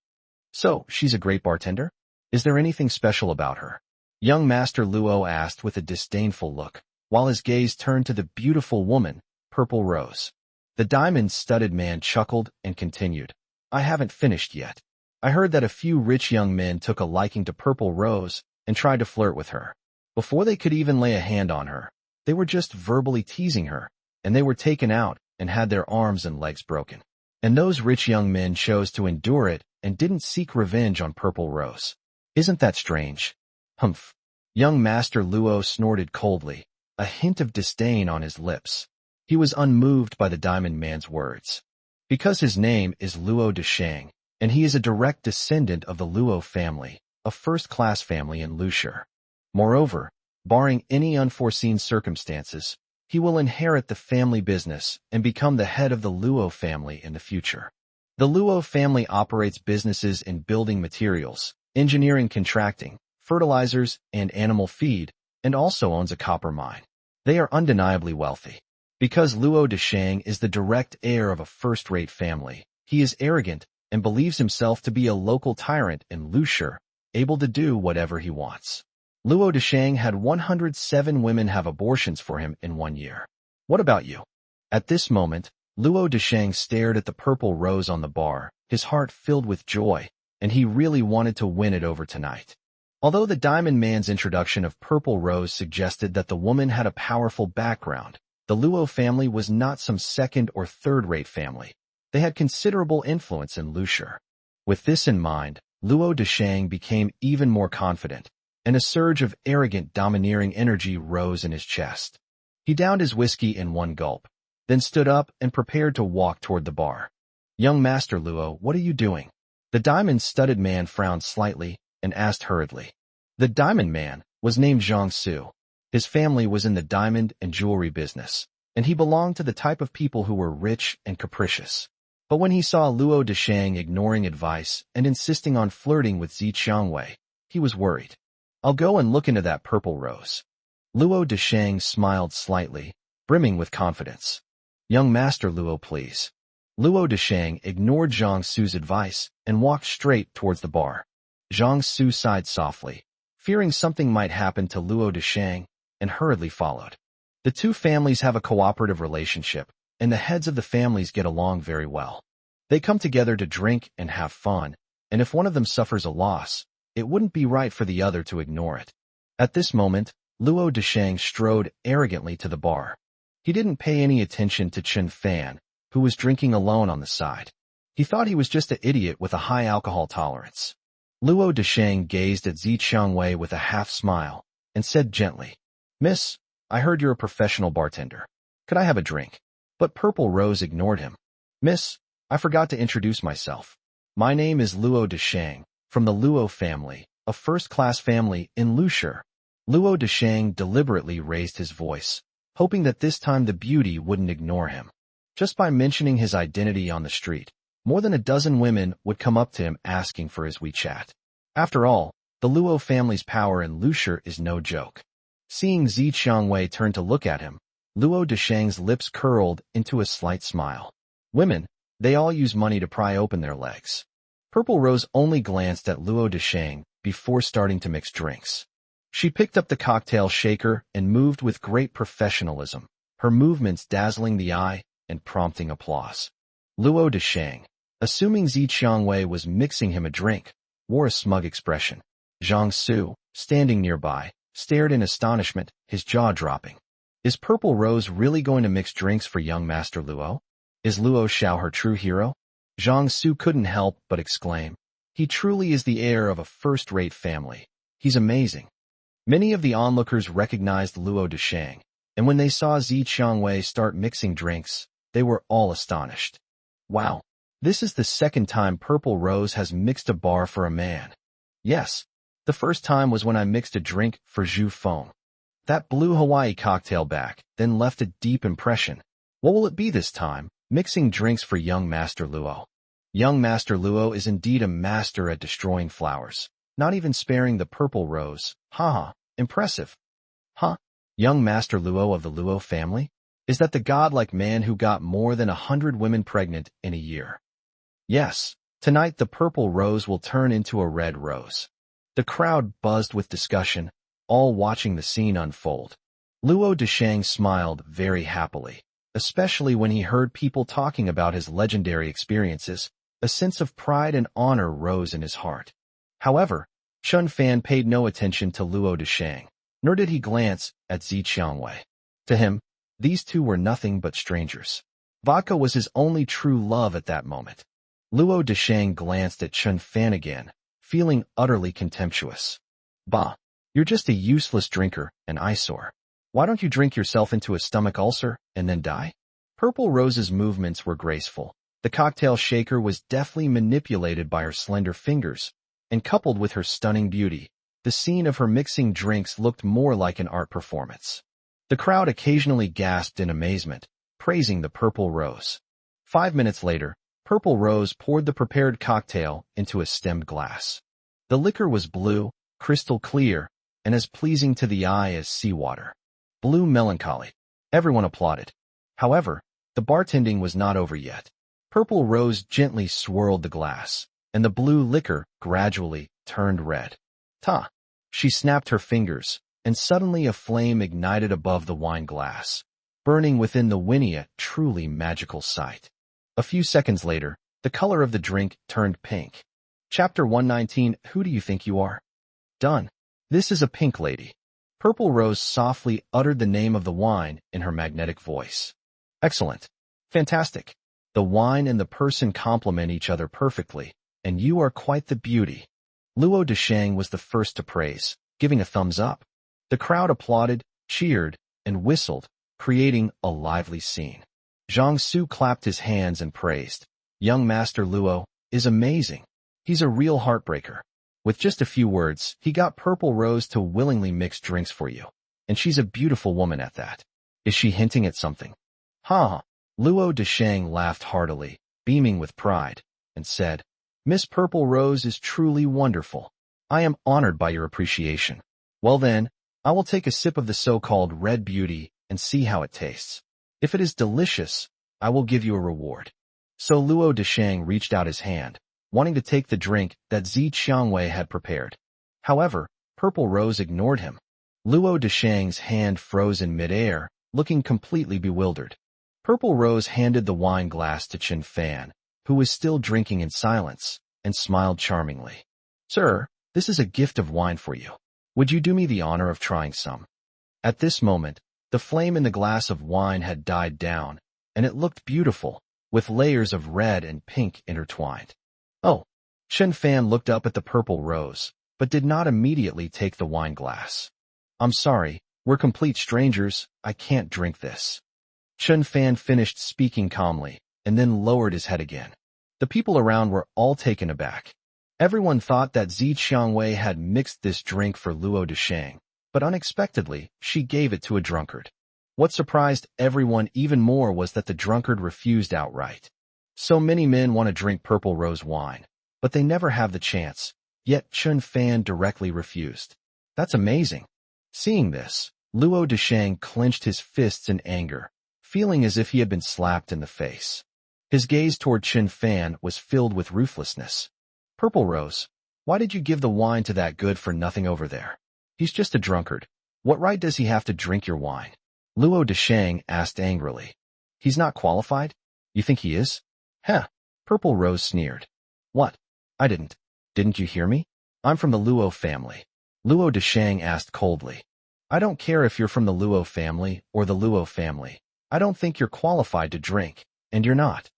"So, she's a great bartender? Is there anything special about her?" Young Master Luo asked with a disdainful look, while his gaze turned to the beautiful woman, Purple Rose. The diamond-studded man chuckled and continued, "I haven't finished yet. I heard that a few rich young men took a liking to Purple Rose and tried to flirt with her. Before they could even lay a hand on her, they were just verbally teasing her, and they were taken out and had their arms and legs broken. And those rich young men chose to endure it and didn't seek revenge on Purple Rose. Isn't that strange?" "Humph." Young Master Luo snorted coldly, a hint of disdain on his lips. He was unmoved by the diamond man's words. Because his name is Luo Deshang, and he is a direct descendant of the Luo family, a first-class family in Lushur. Moreover, barring any unforeseen circumstances, he will inherit the family business and become the head of the Luo family in the future. The Luo family operates businesses in building materials, engineering contracting, fertilizers, and animal feed, and also owns a copper mine. They are undeniably wealthy. Because Luo Deshang is the direct heir of a first-rate family, he is arrogant and believes himself to be a local tyrant in Lushur, able to do whatever he wants. Luo Deshang had 107 women have abortions for him in 1 year. What about you? At this moment, Luo Deshang stared at the purple rose on the bar, his heart filled with joy, and he really wanted to win it over tonight. Although the Diamond Man's introduction of Purple Rose suggested that the woman had a powerful background, the Luo family was not some second or third-rate family. They had considerable influence in Lushur. With this in mind, Luo Deshang became even more confident, and a surge of arrogant, domineering energy rose in his chest. He downed his whiskey in one gulp, then stood up and prepared to walk toward the bar. "Young Master Luo, what are you doing?" The diamond-studded man frowned slightly and asked hurriedly. The diamond man was named Zhang Su. His family was in the diamond and jewelry business, and he belonged to the type of people who were rich and capricious. But when he saw Luo Deshang ignoring advice and insisting on flirting with Zi Qiangwei, he was worried. "I'll go and look into that purple rose." Luo Deshang smiled slightly, brimming with confidence. "Young Master Luo, please." Luo Deshang ignored Zhang Su's advice and walked straight towards the bar. Zhang Su sighed softly, fearing something might happen to Luo Deshang, and hurriedly followed. The two families have a cooperative relationship, and the heads of the families get along very well. They come together to drink and have fun, and if one of them suffers a loss, it wouldn't be right for the other to ignore it. At this moment, Luo Deshang strode arrogantly to the bar. He didn't pay any attention to Chen Fan, who was drinking alone on the side. He thought he was just an idiot with a high alcohol tolerance. Luo Deshang gazed at Zi Qiangwei with a half smile and said gently, "Miss, I heard you're a professional bartender. Could I have a drink?" But Purple Rose ignored him. "Miss, I forgot to introduce myself. My name is Luo Deshang, from the Luo family, a first-class family in Lushi." Luo Deshang deliberately raised his voice, hoping that this time the beauty wouldn't ignore him. Just by mentioning his identity on the street, more than a dozen women would come up to him asking for his WeChat. After all, the Luo family's power in Lushi is no joke. Seeing Zi Qiangwei turn to look at him, Luo Deshang's lips curled into a slight smile. Women, they all use money to pry open their legs. Purple Rose only glanced at Luo Deshang before starting to mix drinks. She picked up the cocktail shaker and moved with great professionalism, her movements dazzling the eye and prompting applause. Luo Deshang, assuming Zi Qiangwei was mixing him a drink, wore a smug expression. Zhang Su, standing nearby, stared in astonishment, his jaw dropping. Is Purple Rose really going to mix drinks for young Master Luo? Is Luo Xiao her true hero? Zhang Su couldn't help but exclaim. He truly is the heir of a first-rate family. He's amazing. Many of the onlookers recognized Luo Deshang, and when they saw Zi Qiangwei start mixing drinks, they were all astonished. Wow, this is the second time Purple Rose has mixed a bar for a man. Yes, the first time was when I mixed a drink for Zhu Feng. That blue Hawaii cocktail back then left a deep impression. What will it be this time, mixing drinks for young Master Luo? Young Master Luo is indeed a master at destroying flowers, not even sparing the Purple Rose. Haha, impressive. Huh? Young Master Luo of the Luo family? Is that the godlike man who got more than 100 women pregnant in a year? Yes, tonight the Purple Rose will turn into a red rose. The crowd buzzed with discussion, all watching the scene unfold. Luo Deshang smiled very happily, especially when he heard people talking about his legendary experiences. A sense of pride and honor rose in his heart. However, Chun Fan paid no attention to Luo Deshang, nor did he glance at Zi Qiangwei. To him, these two were nothing but strangers. Vodka was his only true love at that moment. Luo Deshang glanced at Chun Fan again, feeling utterly contemptuous. Bah, you're just a useless drinker, an eyesore. Why don't you drink yourself into a stomach ulcer and then die? Purple Rose's movements were graceful. The cocktail shaker was deftly manipulated by her slender fingers, and coupled with her stunning beauty, the scene of her mixing drinks looked more like an art performance. The crowd occasionally gasped in amazement, praising the Purple Rose. 5 minutes later, Purple Rose poured the prepared cocktail into a stemmed glass. The liquor was blue, crystal clear, and as pleasing to the eye as seawater. Blue melancholy. Everyone applauded. However, the bartending was not over yet. Purple Rose gently swirled the glass, and the blue liquor gradually turned red. Ta! She snapped her fingers, and suddenly a flame ignited above the wine glass, burning within the Winnie, a truly magical sight. A few seconds later, the color of the drink turned pink. Chapter 119, Who do you think you are? Done. This is a pink lady. Purple Rose softly uttered the name of the wine in her magnetic voice. Excellent. Fantastic. The wine and the person complement each other perfectly, and you are quite the beauty. Luo Deshang was the first to praise, giving a thumbs up. The crowd applauded, cheered, and whistled, creating a lively scene. Zhang Su clapped his hands and praised. Young Master Luo is amazing. He's a real heartbreaker. With just a few words, he got Purple Rose to willingly mix drinks for you. And she's a beautiful woman at that. Is she hinting at something? Ha! Luo Deshang laughed heartily, beaming with pride, and said, Miss Purple Rose is truly wonderful. I am honored by your appreciation. Well then, I will take a sip of the so-called Red Beauty and see how it tastes. If it is delicious, I will give you a reward. So Luo Deshang reached out his hand, wanting to take the drink that Zi Qiangwei had prepared. However, Purple Rose ignored him. Luo Deshang's hand froze in midair, looking completely bewildered. Purple Rose handed the wine glass to Chen Fan, who was still drinking in silence, and smiled charmingly. Sir, This is a gift of wine for you. Would you do me the honor of trying some? At this moment, the flame in the glass of wine had died down, and it looked beautiful, with layers of red and pink intertwined. Oh! Chen Fan looked up at the purple rose, but did not immediately take the wine glass. I'm sorry, we're complete strangers, I can't drink this. Chen Fan finished speaking calmly, and then lowered his head again. The people around were all taken aback. Everyone thought that Zi Qiangwei had mixed this drink for Luo Desheng, but unexpectedly, she gave it to a drunkard. What surprised everyone even more was that the drunkard refused outright. So many men want to drink purple rose wine, but they never have the chance, yet Chen Fan directly refused. That's amazing. Seeing this, Luo Desheng clenched his fists in anger, feeling as if he had been slapped in the face. His gaze toward Chen Fan was filled with ruthlessness. Purple Rose, why did you give the wine to that good-for-nothing over there? He's just a drunkard. What right does he have to drink your wine? Luo Desheng asked angrily. He's not qualified? You think he is? Heh. Purple Rose sneered. What? I didn't. Didn't you hear me? I'm from the Luo family. Luo Desheng asked coldly. I don't care if you're from the Luo family or the Luo family. I don't think you're qualified to drink, and you're not.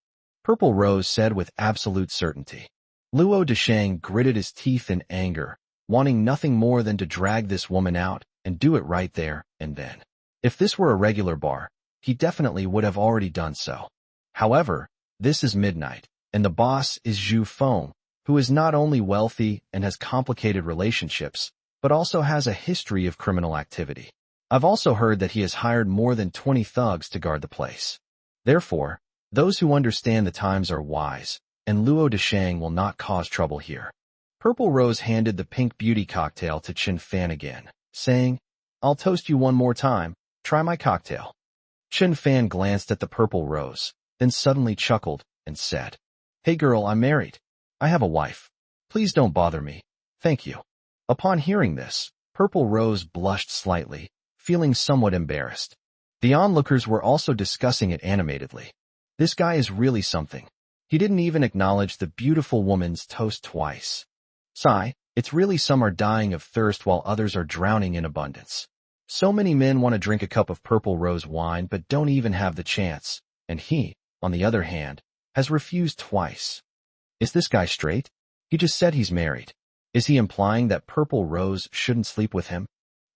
Purple Rose said with absolute certainty. Luo Desheng gritted his teeth in anger, wanting nothing more than to drag this woman out and do it right there and then. If this were a regular bar, he definitely would have already done so. However, this is midnight, and the boss is Zhu Feng, who is not only wealthy and has complicated relationships, but also has a history of criminal activity. I've also heard that he has hired more than 20 thugs to guard the place. Therefore, those who understand the times are wise, and Luo Desheng will not cause trouble here. Purple Rose handed the pink beauty cocktail to Chen Fan again, saying, I'll toast you one more time, try my cocktail. Chen Fan glanced at the Purple Rose, then suddenly chuckled and said, Hey girl, I'm married. I have a wife. Please don't bother me. Thank you. Upon hearing this, Purple Rose blushed slightly, feeling somewhat embarrassed. The onlookers were also discussing it animatedly. This guy is really something. He didn't even acknowledge the beautiful woman's toast twice. Sigh, it's really some are dying of thirst while others are drowning in abundance. So many men want to drink a cup of purple rose wine but don't even have the chance, and he, on the other hand, has refused twice. Is this guy straight? He just said he's married. Is he implying that Purple Rose shouldn't sleep with him?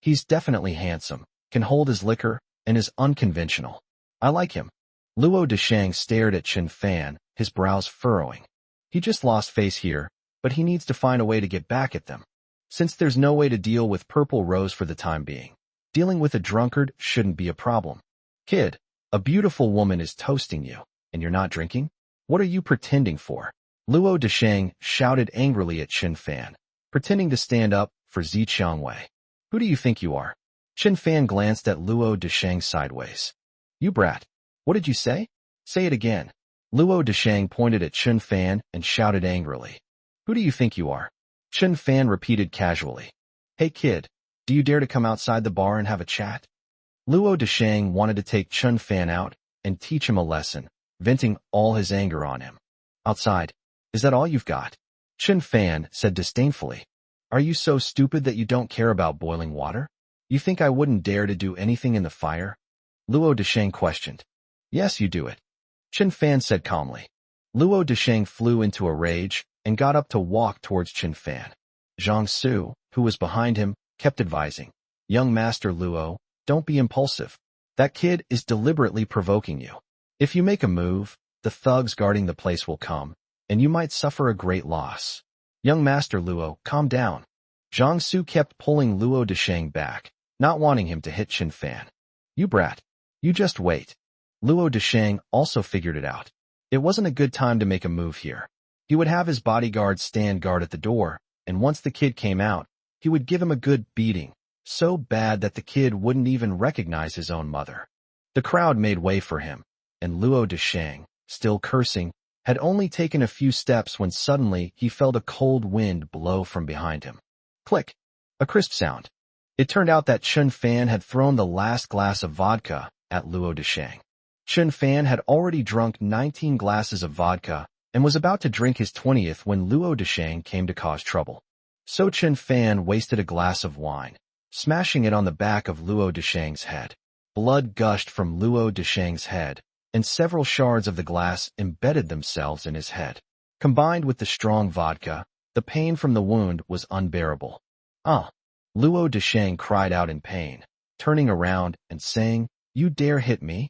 He's definitely handsome, can hold his liquor, and is unconventional. I like him. Luo Desheng stared at Chen Fan, his brows furrowing. He just lost face here, but he needs to find a way to get back at them. Since there's no way to deal with Purple Rose for the time being, dealing with a drunkard shouldn't be a problem. Kid, a beautiful woman is toasting you, and you're not drinking? What are you pretending for? Luo Desheng shouted angrily at Chen Fan, pretending to stand up for Zi Qiangwei. Who do you think you are? Chen Fan glanced at Luo Desheng sideways. You brat. What did you say? Say it again. Luo Desheng pointed at Chen Fan and shouted angrily. Who do you think you are? Chen Fan repeated casually. Hey kid, do you dare to come outside the bar and have a chat? Luo Desheng wanted to take Chen Fan out and teach him a lesson, venting all his anger on him. Outside. Is that all you've got? Chen Fan said disdainfully. Are you so stupid that you don't care about boiling water? You think I wouldn't dare to do anything in the fire? Luo Desheng questioned. Yes, you do it. Chen Fan said calmly. Luo Desheng flew into a rage and got up to walk towards Chen Fan. Zhang Su, who was behind him, kept advising. Young Master Luo, don't be impulsive. That kid is deliberately provoking you. If you make a move, the thugs guarding the place will come, and you might suffer a great loss. Young Master Luo, calm down. Zhang Su kept pulling Luo Desheng back, not wanting him to hit Chen Fan. You brat. You just wait. Luo Desheng also figured it out. It wasn't a good time to make a move here. He would have his bodyguards stand guard at the door, and once the kid came out, he would give him a good beating, so bad that the kid wouldn't even recognize his own mother. The crowd made way for him, and Luo Desheng, still cursing, had only taken a few steps when suddenly he felt a cold wind blow from behind him. Click! A crisp sound. It turned out that Chen Fan had thrown the last glass of vodka at Luo Desheng. Chen Fan had already drunk 19 glasses of vodka and was about to drink his 20th when Luo Desheng came to cause trouble. So Chen Fan wasted a glass of wine, smashing it on the back of Luo Desheng's head. Blood gushed from Luo Desheng's head, and several shards of the glass embedded themselves in his head. Combined with the strong vodka, the pain from the wound was unbearable. Ah! Luo Desheng cried out in pain, turning around and saying, "You dare hit me?"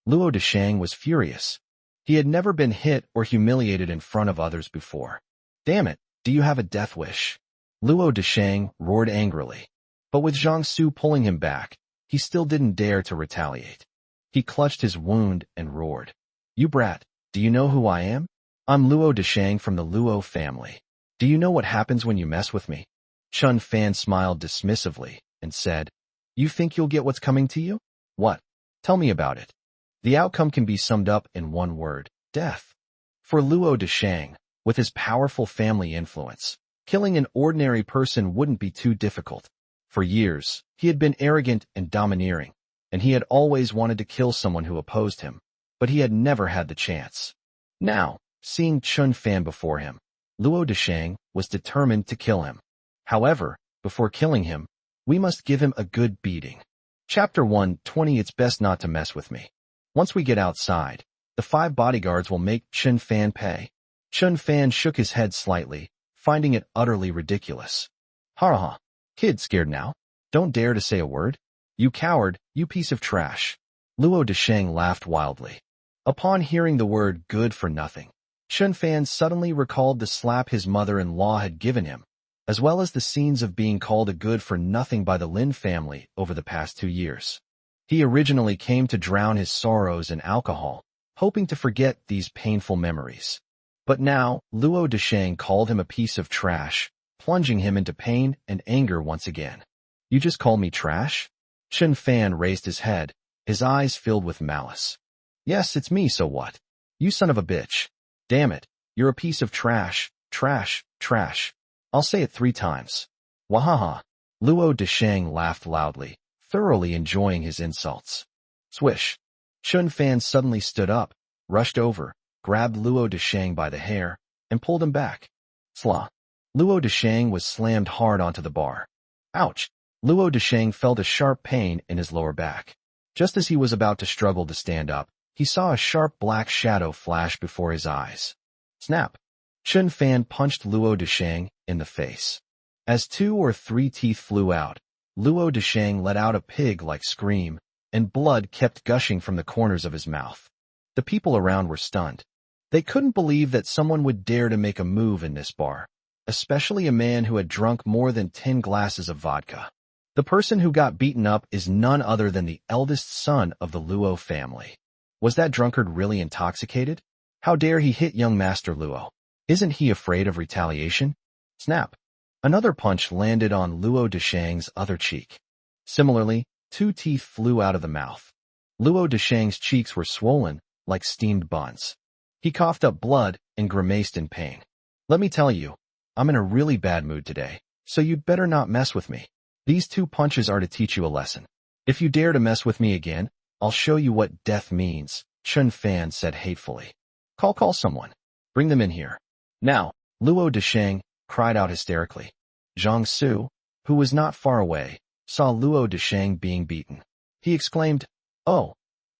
Luo Desheng was furious. He had never been hit or humiliated in front of others before. "Damn it, do you have a death wish?" Luo Desheng roared angrily. But with Zhang Su pulling him back, he still didn't dare to retaliate. He clutched his wound and roared, "You brat, do you know who I am? I'm Luo Desheng from the Luo family. Do you know what happens when you mess with me?" Chun Fan smiled dismissively and said, "You think you'll get what's coming to you? What? Tell me about it." The outcome can be summed up in one word: death. For Luo Desheng, with his powerful family influence, killing an ordinary person wouldn't be too difficult. For years, he had been arrogant and domineering, and he had always wanted to kill someone who opposed him, but he had never had the chance. Now, seeing Chun Fan before him, Luo Desheng was determined to kill him. However, before killing him, we must give him a good beating. Chapter 120. It's best not to mess with me. Once we get outside, the 5 bodyguards will make Chun Fan pay. Chun Fan shook his head slightly, finding it utterly ridiculous. "Ha ha, kid scared now? Don't dare to say a word? You coward, you piece of trash." Luo Desheng laughed wildly. Upon hearing the word "good for nothing," Chun Fan suddenly recalled the slap his mother-in-law had given him, as well as the scenes of being called a good for nothing by the Lin family over the past 2 years. He originally came to drown his sorrows in alcohol, hoping to forget these painful memories. But now, Luo Desheng called him a piece of trash, plunging him into pain and anger once again. "You just called me trash?" Chun Fan raised his head, his eyes filled with malice. "Yes, it's me, so what? You son of a bitch. Damn it, you're a piece of trash, trash, trash. I'll say it 3 times. Wahaha." Luo Desheng laughed loudly, thoroughly enjoying his insults. Swish. Chun Fan suddenly stood up, rushed over, grabbed Luo Desheng by the hair, and pulled him back. Slah. Luo Desheng was slammed hard onto the bar. Ouch! Luo Desheng felt a sharp pain in his lower back. Just as he was about to struggle to stand up, he saw a sharp black shadow flash before his eyes. Snap! Chun Fan punched Luo Desheng in the face. As 2 or 3 teeth flew out, Luo Desheng let out a pig-like scream, and blood kept gushing from the corners of his mouth. The people around were stunned. They couldn't believe that someone would dare to make a move in this bar, especially a man who had drunk more than 10 glasses of vodka. The person who got beaten up is none other than the eldest son of the Luo family. Was that drunkard really intoxicated? How dare he hit young Master Luo? Isn't he afraid of retaliation? Snap! Another punch landed on Luo Desheng's other cheek. Similarly, 2 teeth flew out of the mouth. Luo Desheng's cheeks were swollen, like steamed buns. He coughed up blood and grimaced in pain. "Let me tell you, I'm in a really bad mood today, so you'd better not mess with me. These 2 punches are to teach you a lesson. If you dare to mess with me again, I'll show you what death means," Chun Fan said hatefully. Call someone. Bring them in here." Now, Luo Desheng cried out hysterically. Zhang Su, who was not far away, saw Luo Desheng being beaten. He exclaimed, "Oh,"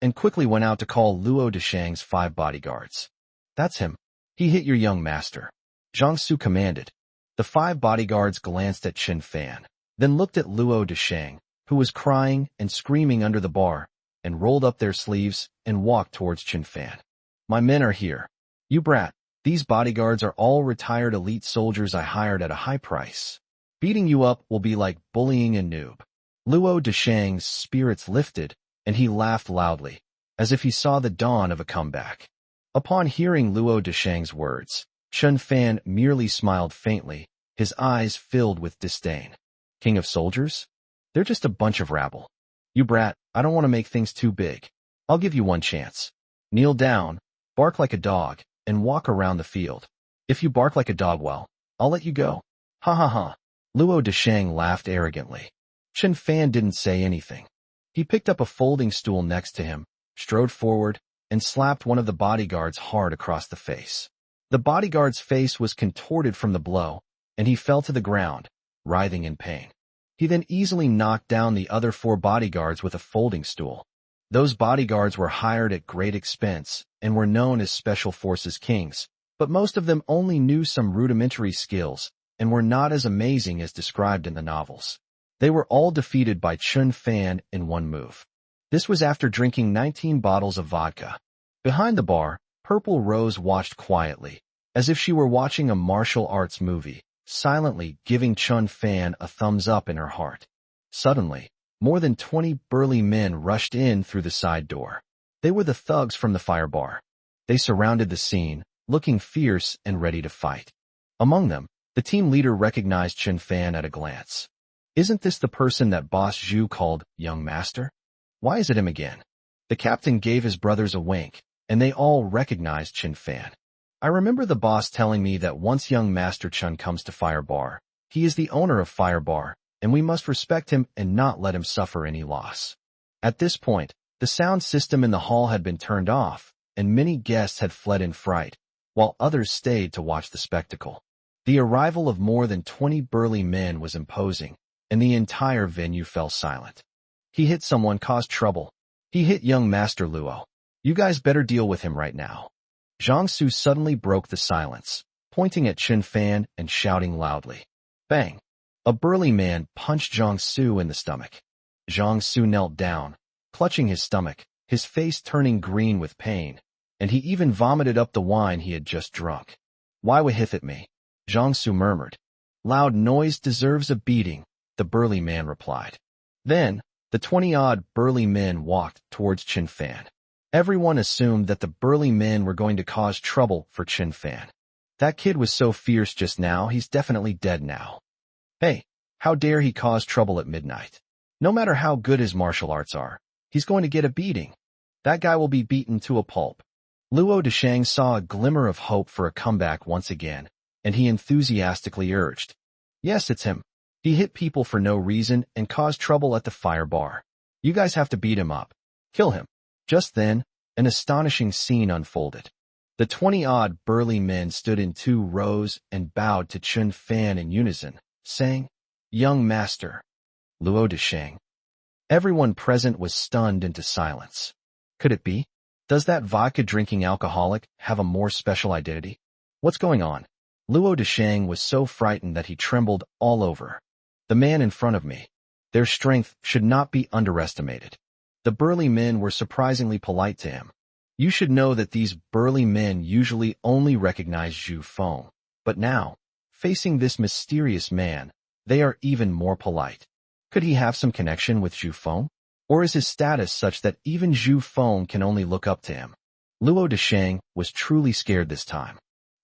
and quickly went out to call Luo Desheng's 5 bodyguards. "That's him. He hit your young master," Zhang Su commanded. The 5 bodyguards glanced at Chun Fan, then looked at Luo Desheng, who was crying and screaming under the bar, and rolled up their sleeves and walked towards Chun Fan. "My men are here. You brat, these bodyguards are all retired elite soldiers I hired at a high price. Beating you up will be like bullying a noob." Luo Desheng's spirits lifted, and he laughed loudly, as if he saw the dawn of a comeback. Upon hearing Luo Desheng's words, Chun Fan merely smiled faintly, his eyes filled with disdain. "King of soldiers? They're just a bunch of rabble. You brat, I don't want to make things too big. I'll give you one chance. Kneel down, bark like a dog, and walk around the field. If you bark like a dog, well, I'll let you go." Ha ha ha. Luo Desheng laughed arrogantly. Chun Fan didn't say anything. He picked up a folding stool next to him, strode forward, and slapped one of the bodyguards hard across the face. The bodyguard's face was contorted from the blow, and he fell to the ground, writhing in pain. He then easily knocked down the other 4 bodyguards with a folding stool. Those bodyguards were hired at great expense and were known as Special Forces Kings, but most of them only knew some rudimentary skills and were not as amazing as described in the novels. They were all defeated by Chun Fan in one move. This was after drinking 19 bottles of vodka. Behind the bar, Purple Rose watched quietly, as if she were watching a martial arts movie, silently giving Chun Fan a thumbs up in her heart. Suddenly, more than 20 burly men rushed in through the side door. They were the thugs from the fire bar. They surrounded the scene, looking fierce and ready to fight. Among them, the team leader recognized Chun Fan at a glance. Isn't this the person that Boss Zhu called Young Master? Why is it him again? The captain gave his brothers a wink, and they all recognized Chun Fan. I remember the boss telling me that once young Master Chun comes to Fire Bar, he is the owner of Fire Bar, and we must respect him and not let him suffer any loss. At this point, the sound system in the hall had been turned off, and many guests had fled in fright, while others stayed to watch the spectacle. The arrival of more than 20 burly men was imposing, and the entire venue fell silent. He hit someone, caused trouble. He hit young Master Luo. You guys better deal with him right now. Zhang Su suddenly broke the silence, pointing at Chun Fan and shouting loudly. Bang! A burly man punched Zhang Su in the stomach. Zhang Su knelt down, clutching his stomach, his face turning green with pain, and he even vomited up the wine he had just drunk. Why would hit me? Zhang Su murmured. Loud noise deserves a beating, the burly man replied. Then, the 20-odd burly men walked towards Chun Fan. Everyone assumed that the burly men were going to cause trouble for Chun Fan. That kid was so fierce just now, he's definitely dead now. Hey, how dare he cause trouble at midnight? No matter how good his martial arts are, he's going to get a beating. That guy will be beaten to a pulp. Luo Deshang saw a glimmer of hope for a comeback once again, and he enthusiastically urged. Yes, it's him. He hit people for no reason and caused trouble at the fire bar. You guys have to beat him up. Kill him. Just then, an astonishing scene unfolded. The 20-odd burly men stood in 2 rows and bowed to Chun Fan in unison, saying, Young Master. Luo Deshang. Everyone present was stunned into silence. Could it be? Does that vodka-drinking alcoholic have a more special identity? What's going on? Luo Deshang was so frightened that he trembled all over. The man in front of me. Their strength should not be underestimated. The burly men were surprisingly polite to him. You should know that these burly men usually only recognize Zhu Feng, but now, facing this mysterious man, they are even more polite. Could he have some connection with Zhu Feng? Or is his status such that even Zhu Feng can only look up to him? Luo Deshang was truly scared this time.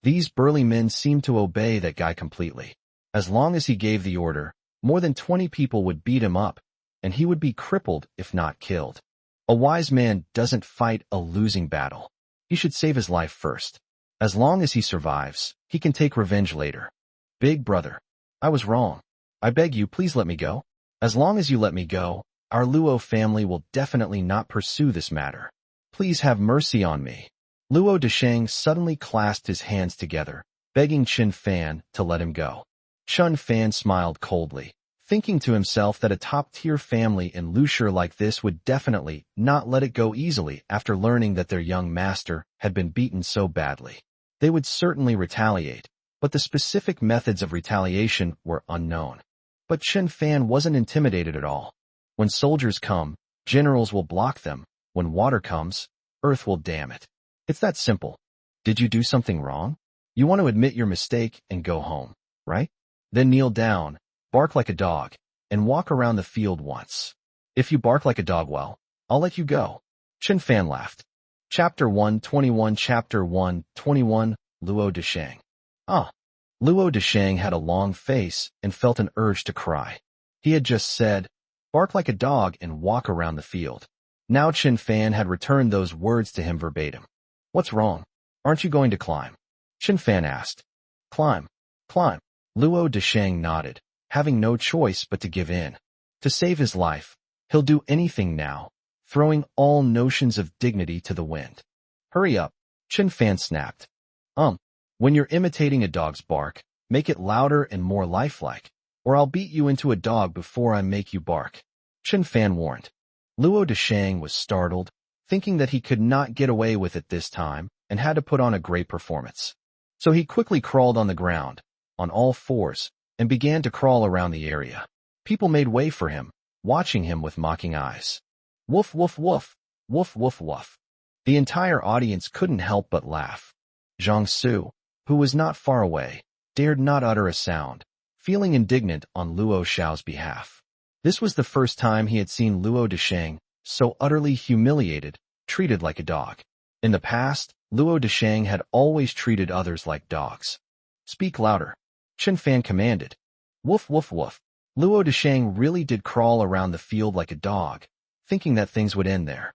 These burly men seemed to obey that guy completely. As long as he gave the order, more than 20 people would beat him up, and he would be crippled if not killed. A wise man doesn't fight a losing battle. He should save his life first. As long as he survives, he can take revenge later. Big brother, I was wrong. I beg you, please let me go. As long as you let me go, our Luo family will definitely not pursue this matter. Please have mercy on me. Luo Deshang suddenly clasped his hands together, begging Chun Fan to let him go. Chun Fan smiled coldly, thinking to himself that a top-tier family in Lushur like this would definitely not let it go easily after learning that their young master had been beaten so badly. They would certainly retaliate, but the specific methods of retaliation were unknown. But Chun Fan wasn't intimidated at all. When soldiers come, generals will block them. When water comes, earth will dam it. It's that simple. Did you do something wrong? You want to admit your mistake and go home, right? Then kneel down, bark like a dog, and walk around the field once. If you bark like a dog, well, I'll let you go. Chun Fan laughed. Chapter 121 Chapter 121 Luo Deshang. Luo Deshang had a long face and felt an urge to cry. He had just said, bark like a dog and walk around the field. Now Chun Fan had returned those words to him verbatim. What's wrong? Aren't you going to climb? Chun Fan asked. Climb. Climb. Luo Deshang nodded, having no choice but to give in. To save his life, he'll do anything now, throwing all notions of dignity to the wind. Hurry up, Chun Fan snapped. When you're imitating a dog's bark, Make it louder and more lifelike, or I'll beat you into a dog before I make you bark, Chen Fan warned. Luo Desheng was startled, thinking that he could not get away with it this time and had to put on a great performance. So he quickly crawled on the ground, on all fours, and began to crawl around the area. People made way for him, watching him with mocking eyes. Woof, woof, woof, woof, woof, woof. The entire audience couldn't help but laugh. Zhang Su, who was not far away, dared not utter a sound, feeling indignant on Luo Xiao's behalf. This was the first time he had seen Luo Desheng so utterly humiliated, treated like a dog. In the past, Luo Desheng had always treated others like dogs. Speak louder, Chen Fan commanded. Woof, woof, woof. Luo Desheng really did crawl around the field like a dog, thinking that things would end there.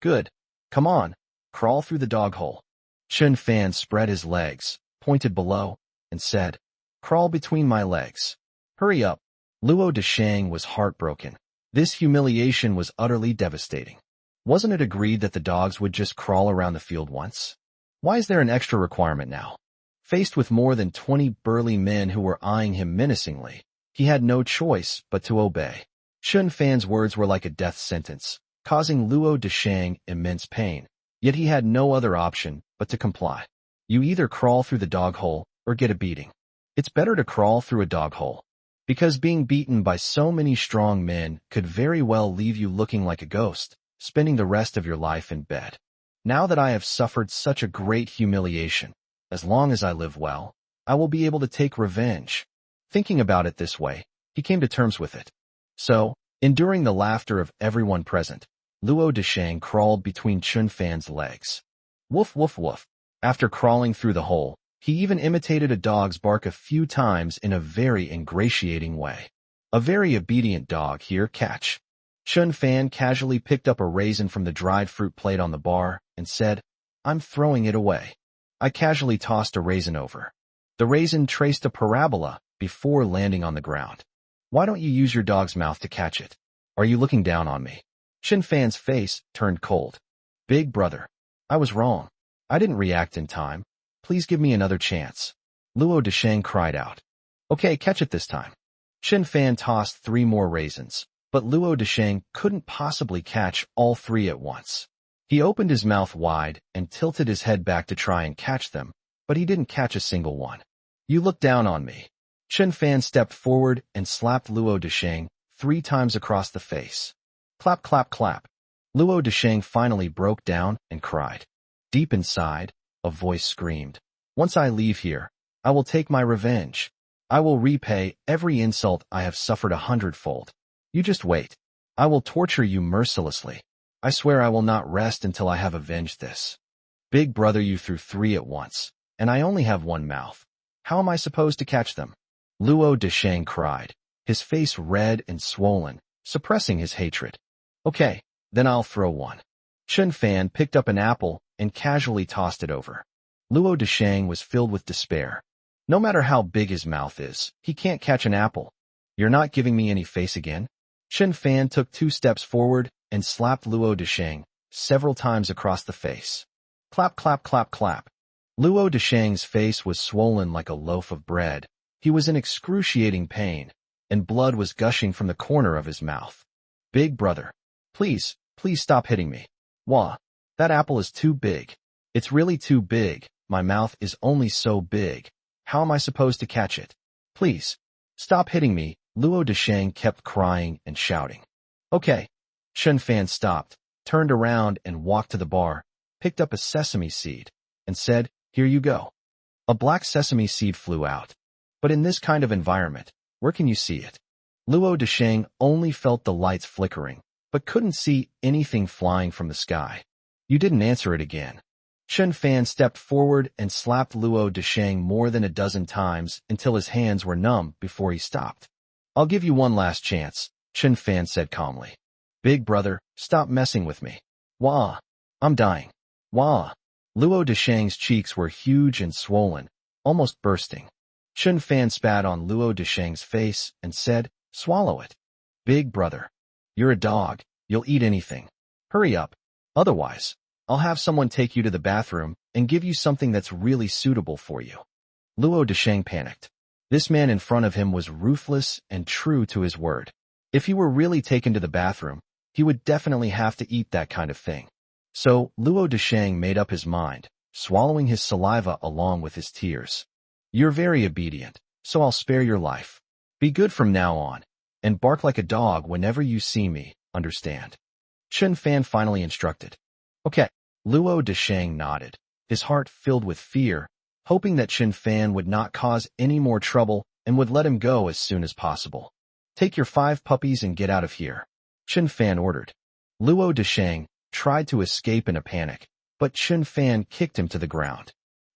Good. Come on, crawl through the dog hole. Chen Fan spread his legs, pointed below, and said, Crawl between my legs. Hurry up. Luo Desheng was heartbroken. This humiliation was utterly devastating. Wasn't it agreed that the dogs would just crawl around the field once? Why is there an extra requirement now? Faced with more than 20 burly men who were eyeing him menacingly, he had no choice but to obey. Chen Fan's words were like a death sentence, causing Luo Desheng immense pain, yet he had no other option but to comply. You either crawl through the dog hole or get a beating. It's better to crawl through a dog hole, because being beaten by so many strong men could very well leave you looking like a ghost, spending the rest of your life in bed. Now that I have suffered such a great humiliation, as long as I live well, I will be able to take revenge. Thinking about it this way, he came to terms with it. So, enduring the laughter of everyone present, Luo Desheng crawled between Chen Fan's legs. Woof, woof, woof. After crawling through the hole, he even imitated a dog's bark a few times in a very ingratiating way. A very obedient dog here, catch. Chen Fan casually picked up a raisin from the dried fruit plate on the bar and said, I'm throwing it away. I casually tossed a raisin over. The raisin traced a parabola before landing on the ground. Why don't you use your dog's mouth to catch it? Are you looking down on me? Chen Fan's face turned cold. Big brother, I was wrong. I didn't react in time. Please give me another chance. Luo Desheng cried out. Okay, catch it this time. Chen Fan tossed 3 more raisins, but Luo Desheng couldn't possibly catch all 3 at once. He opened his mouth wide and tilted his head back to try and catch them, but he didn't catch a single one. You look down on me. Chen Fan stepped forward and slapped Luo Desheng 3 times across the face. Clap, clap, clap. Luo Desheng finally broke down and cried. Deep inside, a voice screamed, Once I leave here, I will take my revenge. I will repay every insult I have suffered 100-fold. You just wait. I will torture you mercilessly. I swear I will not rest until I have avenged this. Big brother, you threw 3 at once, and I only have 1 mouth. How am I supposed to catch them? Luo Desheng cried, his face red and swollen, suppressing his hatred. Okay, then I'll throw 1. Chen Fan picked up an apple and casually tossed it over. Luo Desheng was filled with despair. No matter how big his mouth is, he can't catch an apple. You're not giving me any face again? Chen Fan took 2 steps forward and slapped Luo Desheng several times across the face. Clap, clap, clap, clap. Luo Desheng's face was swollen like a loaf of bread. He was in excruciating pain, and blood was gushing from the corner of his mouth. Big brother, please stop hitting me. Wah, that apple is too big. It's really too big. My mouth is only so big. How am I supposed to catch it? Please, stop hitting me. Luo Desheng kept crying and shouting. Okay. Chen Fan stopped, turned around and walked to the bar, picked up a sesame seed, and said, Here you go. A black sesame seed flew out. But in this kind of environment, where can you see it? Luo Desheng only felt the lights flickering, but couldn't see anything flying from the sky. You didn't answer it again. Chen Fan stepped forward and slapped Luo Desheng more than a dozen times until his hands were numb before he stopped. I'll give you one last chance, Chen Fan said calmly. Big brother, stop messing with me. Wah, I'm dying. Wah. Luo Desheng's cheeks were huge and swollen, almost bursting. Chen Fan spat on Luo Desheng's face and said, Swallow it. Big brother, you're a dog, you'll eat anything. Hurry up. Otherwise, I'll have someone take you to the bathroom and give you something that's really suitable for you. Luo Desheng panicked. This man in front of him was ruthless and true to his word. If he were really taken to the bathroom, he would definitely have to eat that kind of thing. So Luo Desheng made up his mind, swallowing his saliva along with his tears. You're very obedient, so I'll spare your life. Be good from now on, and bark like a dog whenever you see me, understand? Chen Fan finally instructed. Okay. Luo Desheng nodded, his heart filled with fear, hoping that Chen Fan would not cause any more trouble and would let him go as soon as possible. Take your 5 puppies and get out of here, Chen Fan ordered. Luo Desheng tried to escape in a panic, but Chen Fan kicked him to the ground.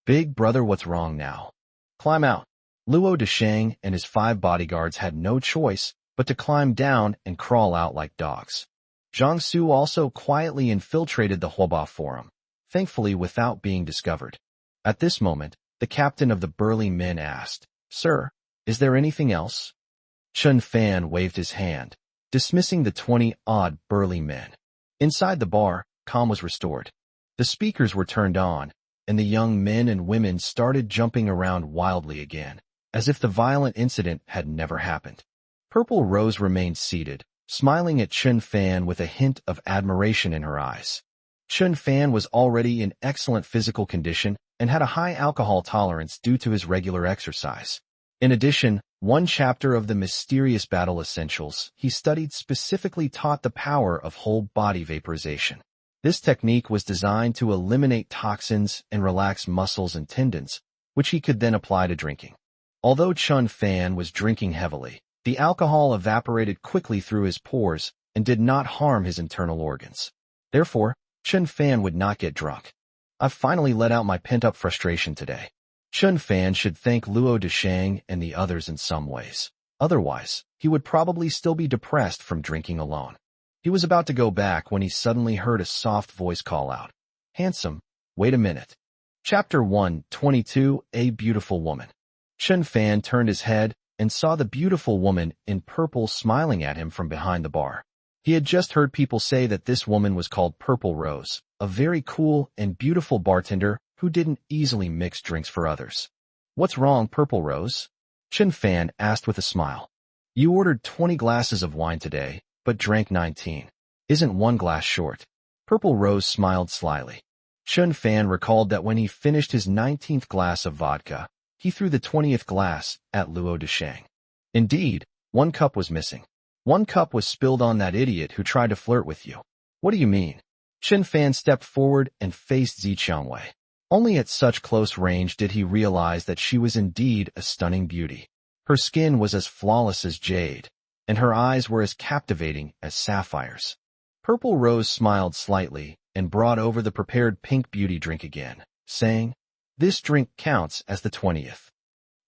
Big brother, what's wrong now? Climb out. Luo Desheng and his 5 bodyguards had no choice but to climb down and crawl out like dogs. Zhang Su also quietly infiltrated the Huoba Forum, thankfully without being discovered. At this moment, the captain of the burly men asked, Sir, is there anything else? Chen Fan waved his hand, dismissing the 20-odd burly men. Inside the bar, calm was restored. The speakers were turned on, and the young men and women started jumping around wildly again, as if the violent incident had never happened. Purple Rose remained seated, smiling at Chen Fan with a hint of admiration in her eyes. Chen Fan was already in excellent physical condition and had a high alcohol tolerance due to his regular exercise. In addition, one chapter of the Mysterious Battle Essentials he studied specifically taught the power of whole body vaporization. This technique was designed to eliminate toxins and relax muscles and tendons, which he could then apply to drinking. Although Chen Fan was drinking heavily, the alcohol evaporated quickly through his pores and did not harm his internal organs. Therefore, Chen Fan would not get drunk. I've finally let out my pent-up frustration today. Chen Fan should thank Luo Desheng and the others in some ways. Otherwise, he would probably still be depressed from drinking alone. He was about to go back when he suddenly heard a soft voice call out. Handsome, wait a minute. Chapter 122, A Beautiful Woman. Chen Fan turned his head and saw the beautiful woman in purple smiling at him from behind the bar. He had just heard people say that this woman was called Purple Rose, a very cool and beautiful bartender who didn't easily mix drinks for others. What's wrong, Purple Rose? Chen Fan asked with a smile. You ordered 20 glasses of wine today, but drank 19. Isn't 1 glass short? Purple Rose smiled slyly. Chen Fan recalled that when he finished his 19th glass of vodka, he threw the 20th glass at Luo Desheng. Indeed, 1 cup was missing. 1 cup was spilled on that idiot who tried to flirt with you. What do you mean? Chen Fan stepped forward and faced Zi Qiangwei. Only at such close range did he realize that she was indeed a stunning beauty. Her skin was as flawless as jade, and her eyes were as captivating as sapphires. Purple Rose smiled slightly and brought over the prepared pink beauty drink again, saying, This drink counts as the 20th.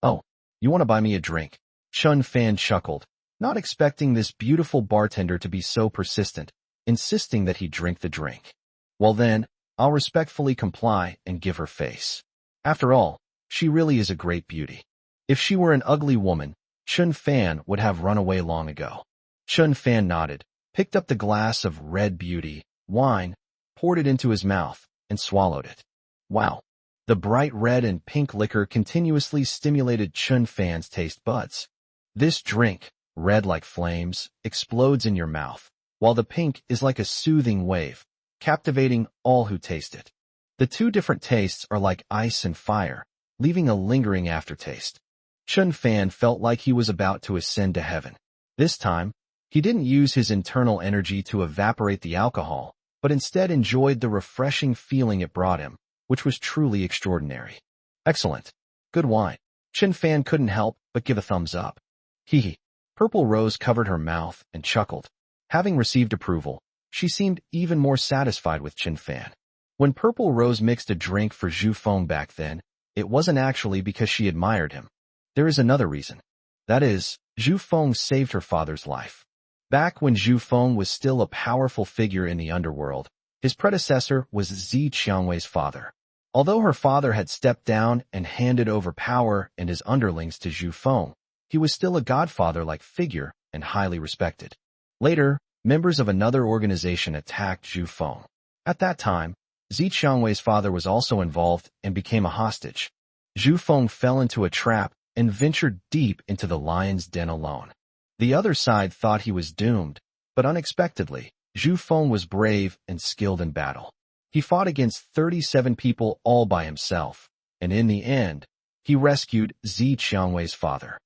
Oh, you want to buy me a drink? Chen Fan chuckled, not expecting this beautiful bartender to be so persistent, insisting that he drink the drink. Well then, I'll respectfully comply and give her face. After all, she really is a great beauty. If she were an ugly woman, Chen Fan would have run away long ago. Chen Fan nodded, picked up the glass of red beauty, wine, poured it into his mouth, and swallowed it. Wow. The bright red and pink liquor continuously stimulated Chen Fan's taste buds. This drink, red like flames, explodes in your mouth, while the pink is like a soothing wave, captivating all who taste it. The 2 different tastes are like ice and fire, leaving a lingering aftertaste. Chen Fan felt like he was about to ascend to heaven. This time, he didn't use his internal energy to evaporate the alcohol, but instead enjoyed the refreshing feeling it brought him, which was truly extraordinary. Excellent. Good wine. Chen Fan couldn't help but give a thumbs up. Hee hee. Purple Rose covered her mouth and chuckled. Having received approval, she seemed even more satisfied with Chen Fan. When Purple Rose mixed a drink for Zhu Feng back then, it wasn't actually because she admired him. There is another reason. That is, Zhu Feng saved her father's life. Back when Zhu Feng was still a powerful figure in the underworld, his predecessor was Zi Qiangwei's father. Although her father had stepped down and handed over power and his underlings to Zhu Feng, he was still a godfather-like figure and highly respected. Later, members of another organization attacked Zhu Feng. At that time, Zi Qiangwei's father was also involved and became a hostage. Zhu Feng fell into a trap and ventured deep into the lion's den alone. The other side thought he was doomed, but unexpectedly, Zhu Feng was brave and skilled in battle. He fought against 37 people all by himself, and in the end, he rescued Zi Qiangwei's father.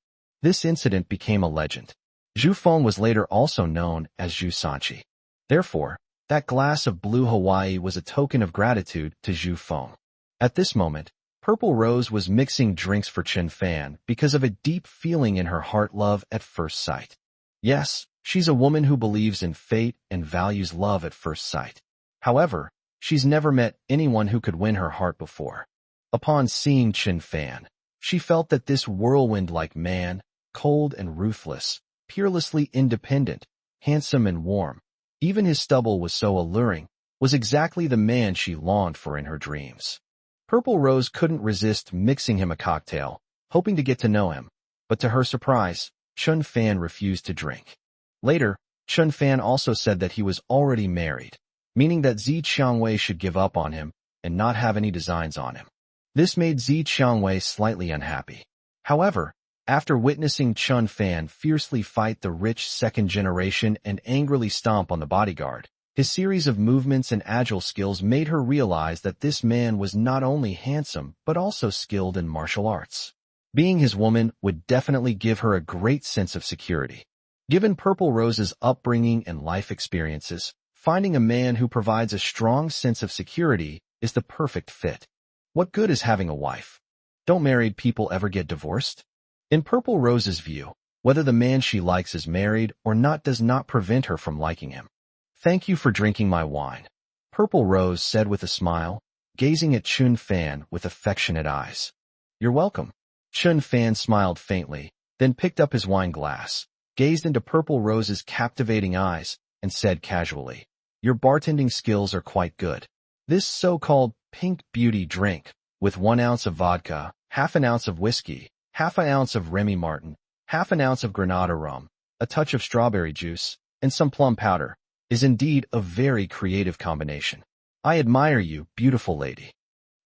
This incident became a legend. Zhu Feng was later also known as Zhu Sanqi. Therefore, that glass of blue Hawaii was a token of gratitude to Zhu Feng. At this moment, Purple Rose was mixing drinks for Chen Fan because of a deep feeling in her heart, love at first sight. Yes, she's a woman who believes in fate and values love at first sight. However, she's never met anyone who could win her heart before. Upon seeing Chen Fan, she felt that this whirlwind-like man, cold and ruthless, peerlessly independent, handsome and warm, even his stubble was so alluring, was exactly the man she longed for in her dreams. Purple Rose couldn't resist mixing him a cocktail, hoping to get to know him, but to her surprise, Chen Fan refused to drink. Later, Chen Fan also said that he was already married, meaning that Zi Qiangwei should give up on him and not have any designs on him. This made Zi Qiangwei slightly unhappy. However, after witnessing Chen Fan fiercely fight the rich second generation and angrily stomp on the bodyguard, his series of movements and agile skills made her realize that this man was not only handsome but also skilled in martial arts. Being his woman would definitely give her a great sense of security. Given Purple Rose's upbringing and life experiences, finding a man who provides a strong sense of security is the perfect fit. What good is having a wife? Don't married people ever get divorced? In Purple Rose's view, whether the man she likes is married or not does not prevent her from liking him. Thank you for drinking my wine, Purple Rose said with a smile, gazing at Chen Fan with affectionate eyes. You're welcome. Chen Fan smiled faintly, then picked up his wine glass, gazed into Purple Rose's captivating eyes, and said casually, Your bartending skills are quite good. This so-called pink beauty drink, with 1 ounce of vodka, half an ounce of whiskey, half an ounce of Remy Martin, half an ounce of Granada rum, a touch of strawberry juice, and some plum powder, is indeed a very creative combination. I admire you, beautiful lady.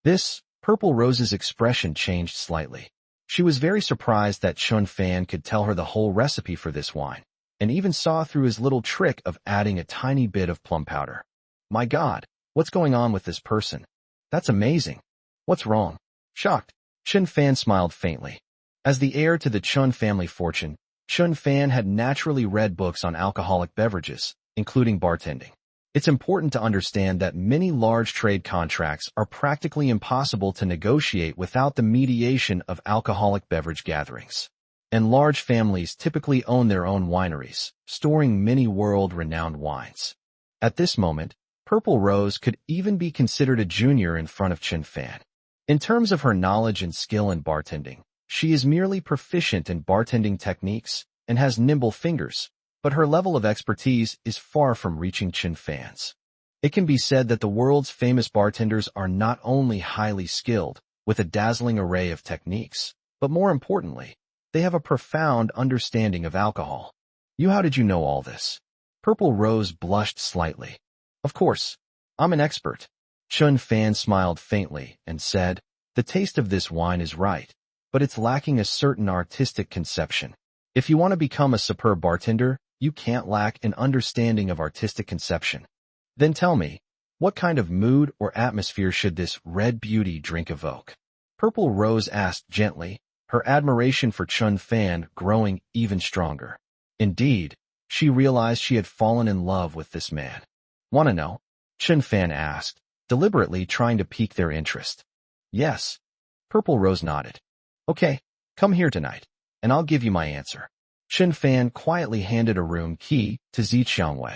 This, Purple Rose's expression changed slightly. She was very surprised that Chen Fan could tell her the whole recipe for this wine, and even saw through his little trick of adding a tiny bit of plum powder. My God, what's going on with this person? That's amazing. What's wrong? Shocked, Chen Fan smiled faintly. As the heir to the Chen family fortune, Chen Fan had naturally read books on alcoholic beverages, including bartending. It's important to understand that many large trade contracts are practically impossible to negotiate without the mediation of alcoholic beverage gatherings. And large families typically own their own wineries, storing many world-renowned wines. At this moment, Purple Rose could even be considered a junior in front of Chen Fan. In terms of her knowledge and skill in bartending, she is merely proficient in bartending techniques and has nimble fingers, but her level of expertise is far from reaching Chen Fan's. It can be said that the world's famous bartenders are not only highly skilled, with a dazzling array of techniques, but more importantly, they have a profound understanding of alcohol. How did you know all this? Purple Rose blushed slightly. Of course, I'm an expert. Chen Fan smiled faintly and said, The taste of this wine is right, but it's lacking a certain artistic conception. If you want to become a superb bartender, you can't lack an understanding of artistic conception. Then tell me, what kind of mood or atmosphere should this red beauty drink evoke? Purple Rose asked gently, her admiration for Chen Fan growing even stronger. Indeed, she realized she had fallen in love with this man. Want to know? Chen Fan asked, deliberately trying to pique their interest. Yes. Purple Rose nodded. Okay, come here tonight, and I'll give you my answer. Chen Fan quietly handed a room key to Zi Qiangwei.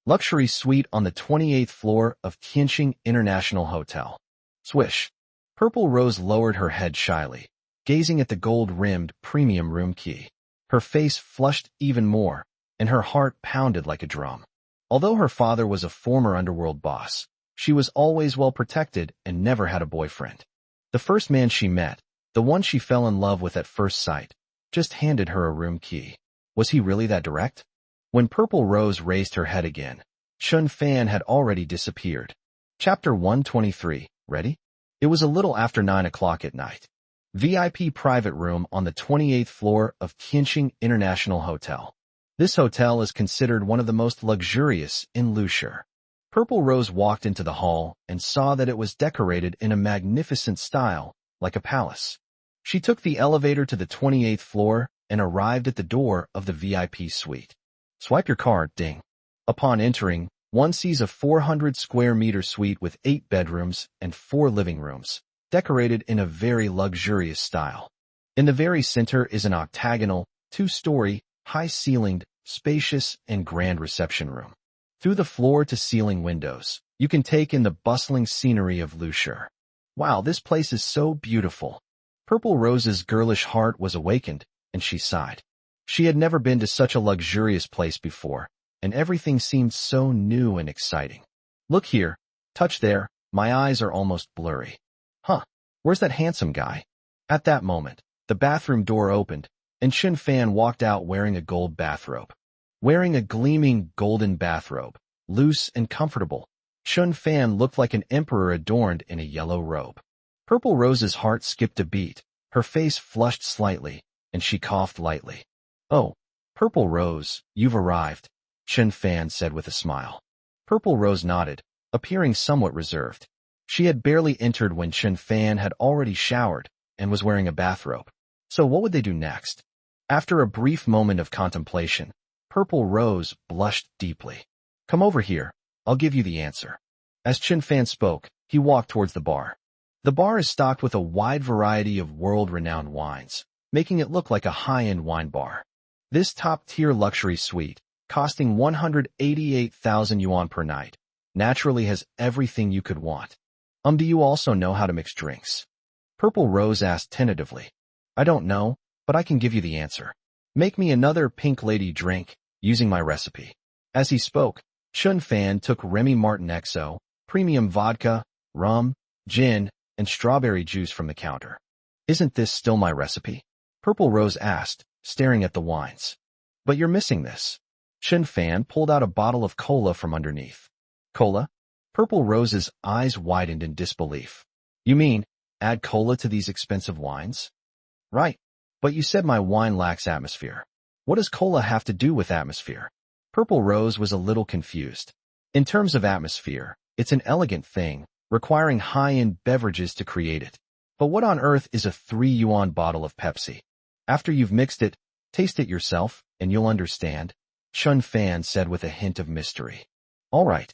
Luxury suite on the 28th floor of Tianqing International Hotel. Swish. Purple Rose lowered her head shyly, gazing at the gold-rimmed premium room key. Her face flushed even more, and her heart pounded like a drum. Although her father was a former underworld boss, she was always well protected and never had a boyfriend. The first man she met, the one she fell in love with at first sight, just handed her a room key. Was he really that direct? When Purple Rose raised her head again, Chen Fan had already disappeared. Chapter 123, ready? It was a little after 9 o'clock at night. VIP private room on the 28th floor of Tianjin International Hotel. This hotel is considered one of the most luxurious in Lusher. Purple Rose walked into the hall and saw that it was decorated in a magnificent style, like a palace. She took the elevator to the 28th floor and arrived at the door of the VIP suite. Swipe your card, ding. Upon entering, one sees a 400 square meter suite with 8 bedrooms and 4 living rooms, decorated in a very luxurious style. In the very center is an octagonal, 2-story, high-ceilinged, spacious, and grand reception room. Through the floor-to-ceiling windows, you can take in the bustling scenery of Lusher. Wow, this place is so beautiful. Purple Rose's girlish heart was awakened, and she sighed. She had never been to such a luxurious place before, and everything seemed so new and exciting. Look here, touch there, my eyes are almost blurry. Huh, where's that handsome guy? At that moment, the bathroom door opened, and Chen Fan walked out wearing a gold bathrobe. Wearing a gleaming golden bathrobe, loose and comfortable, Chen Fan looked like an emperor adorned in a yellow robe. Purple Rose's heart skipped a beat, her face flushed slightly, and she coughed lightly. Oh, Purple Rose, you've arrived, Chen Fan said with a smile. Purple Rose nodded, appearing somewhat reserved. She had barely entered when Chen Fan had already showered and was wearing a bathrobe. So what would they do next? After a brief moment of contemplation, Purple Rose blushed deeply. Come over here, I'll give you the answer. As Chen Fan spoke, he walked towards the bar. The bar is stocked with a wide variety of world-renowned wines, making it look like a high-end wine bar. This top-tier luxury suite, costing 188,000 yuan per night, naturally has everything you could want. Do you also know how to mix drinks? Purple Rose asked tentatively. I don't know, but I can give you the answer. Make me another Pink Lady drink, using my recipe. As he spoke, Chen Fan took Remy Martin XO, premium vodka, rum, gin, and strawberry juice from the counter. Isn't this still my recipe? Purple Rose asked, staring at the wines. But you're missing this. Chen Fan pulled out a bottle of cola from underneath. Cola? Purple Rose's eyes widened in disbelief. You mean, add cola to these expensive wines? Right. But you said my wine lacks atmosphere. What does cola have to do with atmosphere? Purple Rose was a little confused. In terms of atmosphere, it's an elegant thing, requiring high-end beverages to create it. But what on earth is a 3 yuan bottle of Pepsi? After you've mixed it, taste it yourself, and you'll understand, Chen Fan said with a hint of mystery. All right.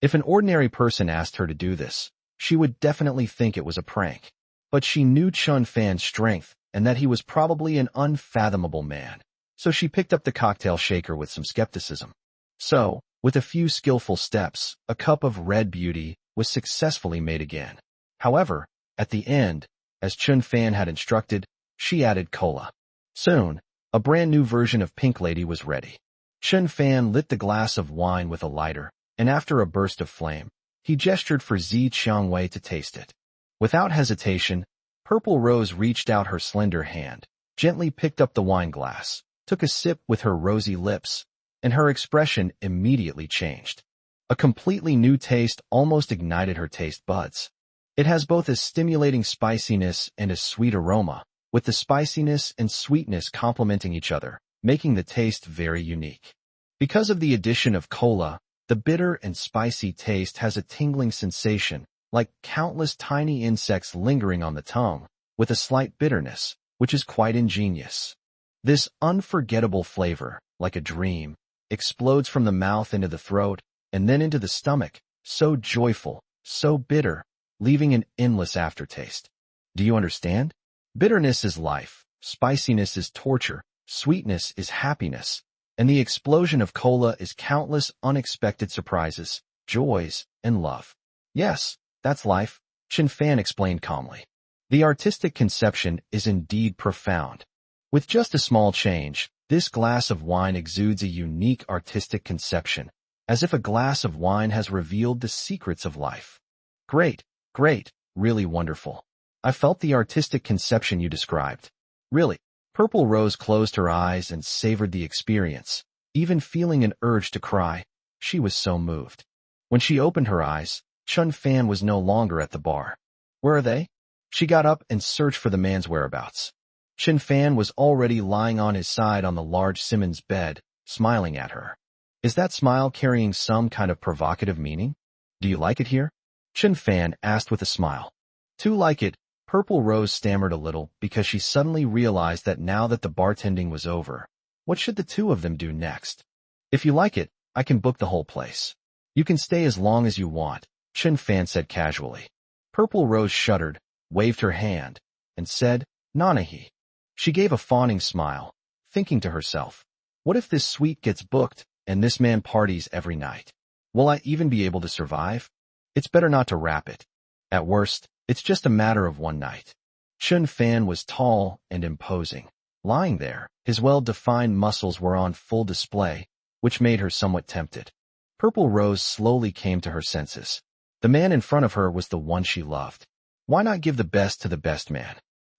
If an ordinary person asked her to do this, she would definitely think it was a prank. But she knew Chen Fan's strength and that he was probably an unfathomable man. So she picked up the cocktail shaker with some skepticism. So, with a few skillful steps, a cup of red beauty was successfully made again. However, at the end, as Chen Fan had instructed, she added cola. Soon, a brand new version of Pink Lady was ready. Chen Fan lit the glass of wine with a lighter, and after a burst of flame, he gestured for Zi Qiangwei to taste it. Without hesitation, Purple Rose reached out her slender hand, gently picked up the wine glass, took a sip with her rosy lips, and her expression immediately changed. A completely new taste almost ignited her taste buds. It has both a stimulating spiciness and a sweet aroma, with the spiciness and sweetness complementing each other, making the taste very unique. Because of the addition of cola, the bitter and spicy taste has a tingling sensation, like countless tiny insects lingering on the tongue, with a slight bitterness, which is quite ingenious. This unforgettable flavor, like a dream, explodes from the mouth into the throat, and then into the stomach, so joyful, so bitter, leaving an endless aftertaste. Do you understand? Bitterness is life, spiciness is torture, sweetness is happiness, and the explosion of cola is countless unexpected surprises, joys, and love. Yes, that's life, Chen Fan explained calmly. The artistic conception is indeed profound. With just a small change, this glass of wine exudes a unique artistic conception, as if a glass of wine has revealed the secrets of life. Great, great, really wonderful. I felt the artistic conception you described. Really. Purple Rose closed her eyes and savored the experience, even feeling an urge to cry. She was so moved. When she opened her eyes, Chen Fan was no longer at the bar. Where are they? She got up and searched for the man's whereabouts. Chen Fan was already lying on his side on the large Simmons bed, smiling at her. Is that smile carrying some kind of provocative meaning? Do you like it here? Chen Fan asked with a smile. To like it, Purple Rose stammered a little because she suddenly realized that now that the bartending was over, what should the two of them do next? If you like it, I can book the whole place. You can stay as long as you want, Chen Fan said casually. Purple Rose shuddered, waved her hand, and said, Nanahi. She gave a fawning smile, thinking to herself, what if this suite gets booked and this man parties every night? Will I even be able to survive? It's better not to wrap it. At worst, it's just a matter of one night. Chen Fan was tall and imposing. Lying there, his well-defined muscles were on full display, which made her somewhat tempted. Purple Rose slowly came to her senses. The man in front of her was the one she loved. Why not give the best to the best man?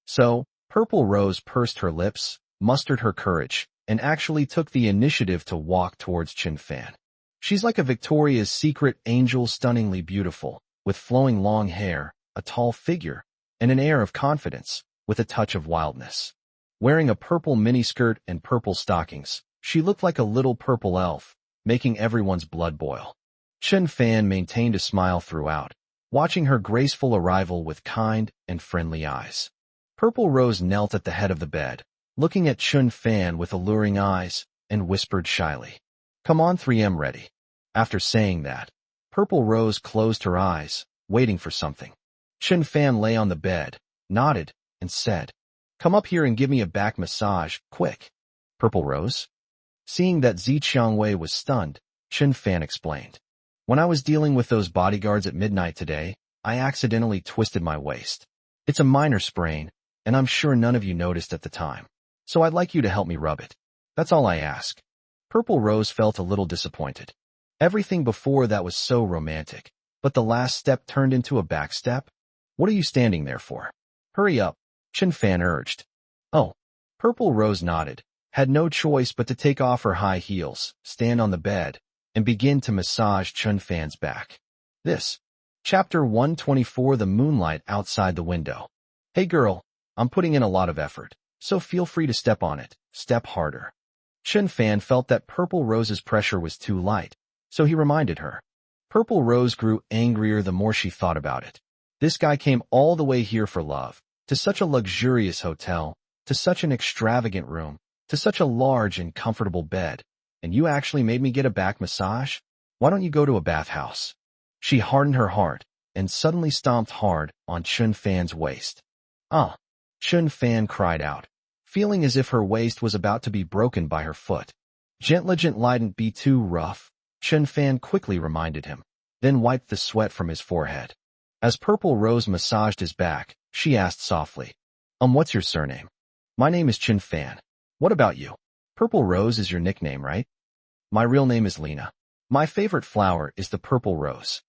So, Purple Rose pursed her lips, mustered her courage, and actually took the initiative to walk towards Chen Fan. She's like a Victoria's Secret angel, stunningly beautiful, with flowing long hair, a tall figure, and an air of confidence, with a touch of wildness. Wearing a purple miniskirt and purple stockings, she looked like a little purple elf, making everyone's blood boil. Chen Fan maintained a smile throughout, watching her graceful arrival with kind and friendly eyes. Purple Rose knelt at the head of the bed, looking at Chen Fan with alluring eyes, and whispered shyly, Come on 3M ready. After saying that, Purple Rose closed her eyes, waiting for something. Chen Fan lay on the bed, nodded, and said, Come up here and give me a back massage, quick. Purple Rose? Seeing that Zi Qiangwei was stunned, Chen Fan explained. When I was dealing with those bodyguards at midnight today, I accidentally twisted my waist. It's a minor sprain, and I'm sure none of you noticed at the time. So I'd like you to help me rub it. That's all I ask. Purple Rose felt a little disappointed. Everything before that was so romantic, but the last step turned into a back step? What are you standing there for? Hurry up, Chen Fan urged. Oh. Purple Rose nodded, had no choice but to take off her high heels, stand on the bed, and begin to massage Chen Fan's back. This. Chapter 124 The Moonlight Outside the Window. Hey girl, I'm putting in a lot of effort, so feel free to step on it, step harder. Chen Fan felt that Purple Rose's pressure was too light, so he reminded her. Purple Rose grew angrier the more she thought about it. This guy came all the way here for love, to such a luxurious hotel, to such an extravagant room, to such a large and comfortable bed, and you actually made me get a back massage? Why don't you go to a bathhouse? She hardened her heart, and suddenly stomped hard on Chen Fan's waist. Ah! Chen Fan cried out, feeling as if her waist was about to be broken by her foot. Gently be too rough, Chen Fan quickly reminded him, then wiped the sweat from his forehead. As Purple Rose massaged his back, she asked softly, what's your surname? My name is Chen Fan. What about you? Purple Rose is your nickname, right? My real name is Lena. My favorite flower is the purple rose.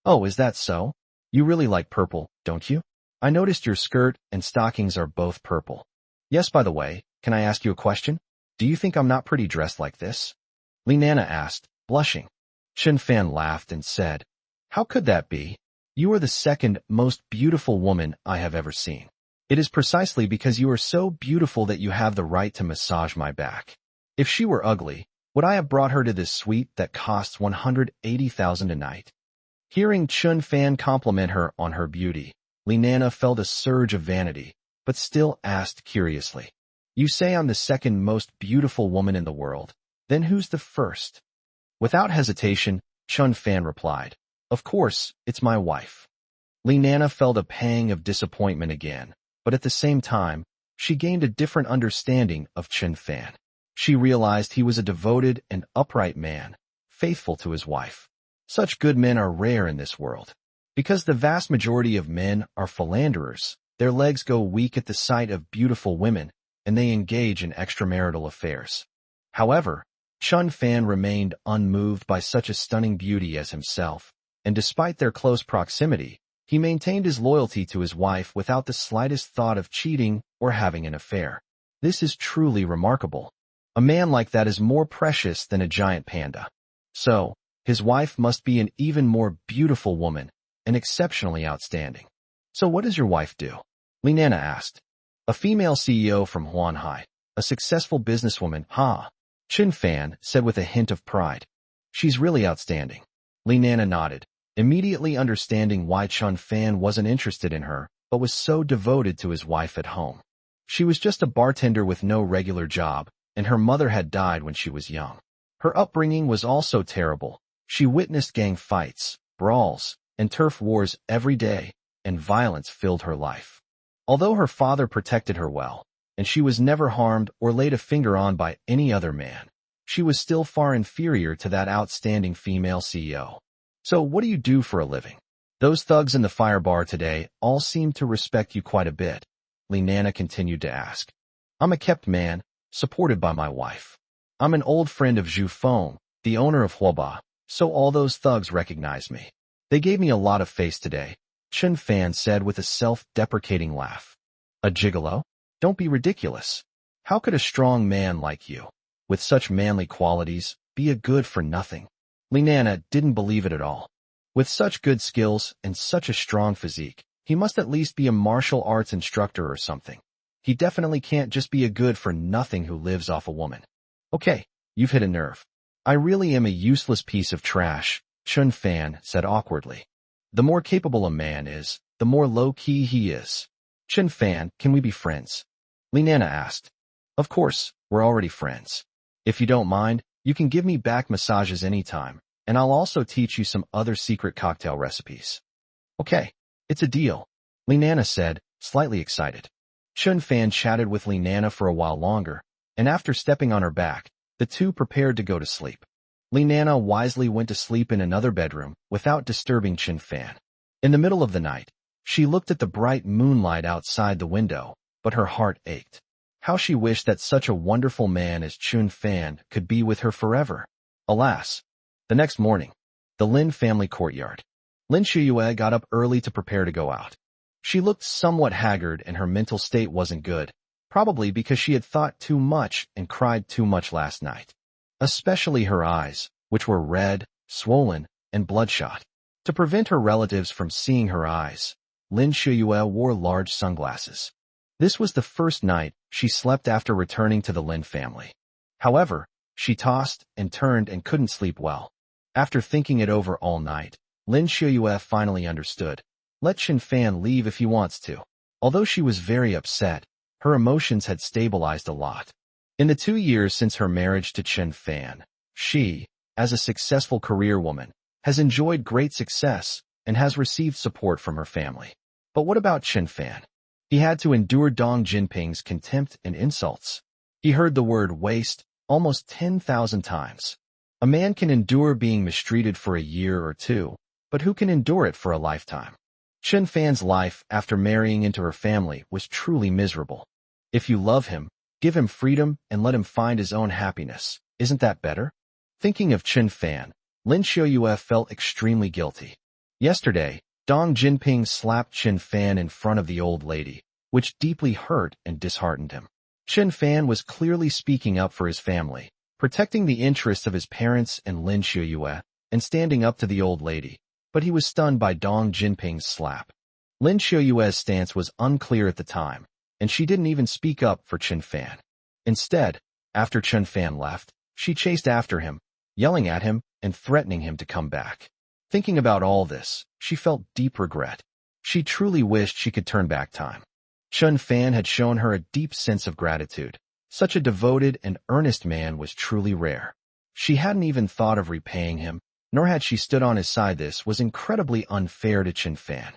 Oh, is that so? You really like purple, don't you? I noticed your skirt and stockings are both purple. Yes, by the way, can I ask you a question? Do you think I'm not pretty dressed like this? Linana asked, blushing. Chen Fan laughed and said, How could that be? You are the second most beautiful woman I have ever seen. It is precisely because you are so beautiful that you have the right to massage my back. If she were ugly, would I have brought her to this suite that costs 180,000 a night? Hearing Chen Fan compliment her on her beauty, Linana felt a surge of vanity, but still asked curiously, You say I'm the second most beautiful woman in the world, then who's the first? Without hesitation, Chen Fan replied, Of course, it's my wife. Linana felt a pang of disappointment again, but at the same time, she gained a different understanding of Chen Fan. She realized he was a devoted and upright man, faithful to his wife. Such good men are rare in this world. Because the vast majority of men are philanderers, their legs go weak at the sight of beautiful women, and they engage in extramarital affairs. However, Chen Fan remained unmoved by such a stunning beauty as himself, and despite their close proximity, he maintained his loyalty to his wife without the slightest thought of cheating or having an affair. This is truly remarkable. A man like that is more precious than a giant panda. So, his wife must be an even more beautiful woman, and exceptionally outstanding. So what does your wife do? Li Nana asked. A female CEO from Huanhai, a successful businesswoman, Chen Fan said with a hint of pride. She's really outstanding. Li Nana nodded, immediately understanding why Chen Fan wasn't interested in her, but was so devoted to his wife at home. She was just a bartender with no regular job, and her mother had died when she was young. Her upbringing was also terrible. She witnessed gang fights, brawls, and turf wars every day, and violence filled her life. Although her father protected her well, and she was never harmed or laid a finger on by any other man, she was still far inferior to that outstanding female CEO. So what do you do for a living? Those thugs in the fire bar today all seem to respect you quite a bit, Li Nana continued to ask. I'm a kept man, supported by my wife. I'm an old friend of Zhu Feng, the owner of Huoba, so all those thugs recognize me. They gave me a lot of face today, Chen Fan said with a self-deprecating laugh. A gigolo? Don't be ridiculous. How could a strong man like you, with such manly qualities, be a good-for-nothing? Li Nana didn't believe it at all. With such good skills and such a strong physique, he must at least be a martial arts instructor or something. He definitely can't just be a good-for-nothing who lives off a woman. Okay, you've hit a nerve. I really am a useless piece of trash, Chen Fan said awkwardly. The more capable a man is, the more low-key he is. Chen Fan, can we be friends? Li Nana asked. Of course, we're already friends. If you don't mind, you can give me back massages anytime, and I'll also teach you some other secret cocktail recipes. Okay, it's a deal, Li Nana said, slightly excited. Chen Fan chatted with Li Nana for a while longer, and after stepping on her back, the two prepared to go to sleep. Li Nana wisely went to sleep in another bedroom without disturbing Chen Fan. In the middle of the night, she looked at the bright moonlight outside the window, but her heart ached. How she wished that such a wonderful man as Chen Fan could be with her forever. Alas! The next morning, the Lin family courtyard. Lin Shuyue got up early to prepare to go out. She looked somewhat haggard and her mental state wasn't good, probably because she had thought too much and cried too much last night. Especially her eyes, which were red, swollen, and bloodshot. To prevent her relatives from seeing her eyes, Lin Shuyue wore large sunglasses. This was the first night she slept after returning to the Lin family. However, she tossed and turned and couldn't sleep well. After thinking it over all night, Lin Shuyue finally understood. Let Chen Fan leave if he wants to. Although she was very upset, her emotions had stabilized a lot. In the 2 years since her marriage to Chen Fan, she, as a successful career woman, has enjoyed great success and has received support from her family. But what about Chen Fan? He had to endure Dong Jinping's contempt and insults. He heard the word waste almost 10,000 times. A man can endure being mistreated for a year or two, but who can endure it for a lifetime? Chen Fan's life after marrying into her family was truly miserable. If you love him, give him freedom and let him find his own happiness. Isn't that better? Thinking of Chen Fan, Lin Shuyue felt extremely guilty. Yesterday, Dong Jinping slapped Chen Fan in front of the old lady, which deeply hurt and disheartened him. Chen Fan was clearly speaking up for his family, protecting the interests of his parents and Lin Shuyue, and standing up to the old lady, but he was stunned by Dong Jinping's slap. Lin Shuyue's stance was unclear at the time, and she didn't even speak up for Chen Fan. Instead, after Chen Fan left, she chased after him, yelling at him and threatening him to come back. Thinking about all this, she felt deep regret. She truly wished she could turn back time. Chen Fan had shown her a deep sense of gratitude. Such a devoted and earnest man was truly rare. She hadn't even thought of repaying him, nor had she stood on his side. This was incredibly unfair to Chen Fan.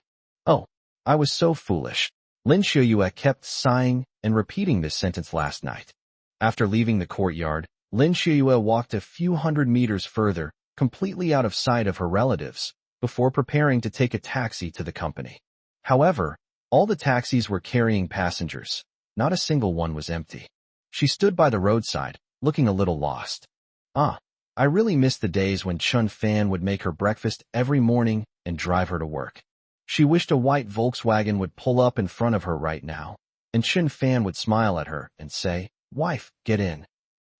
Oh, I was so foolish. Lin Shuyue kept sighing and repeating this sentence last night. After leaving the courtyard, Lin Shuyue walked a few hundred meters further, completely out of sight of her relatives, before preparing to take a taxi to the company. However, all the taxis were carrying passengers. Not a single one was empty. She stood by the roadside, looking a little lost. I really missed the days when Chen Fan would make her breakfast every morning and drive her to work. She wished a white Volkswagen would pull up in front of her right now, and Chen Fan would smile at her and say, "Wife, get in."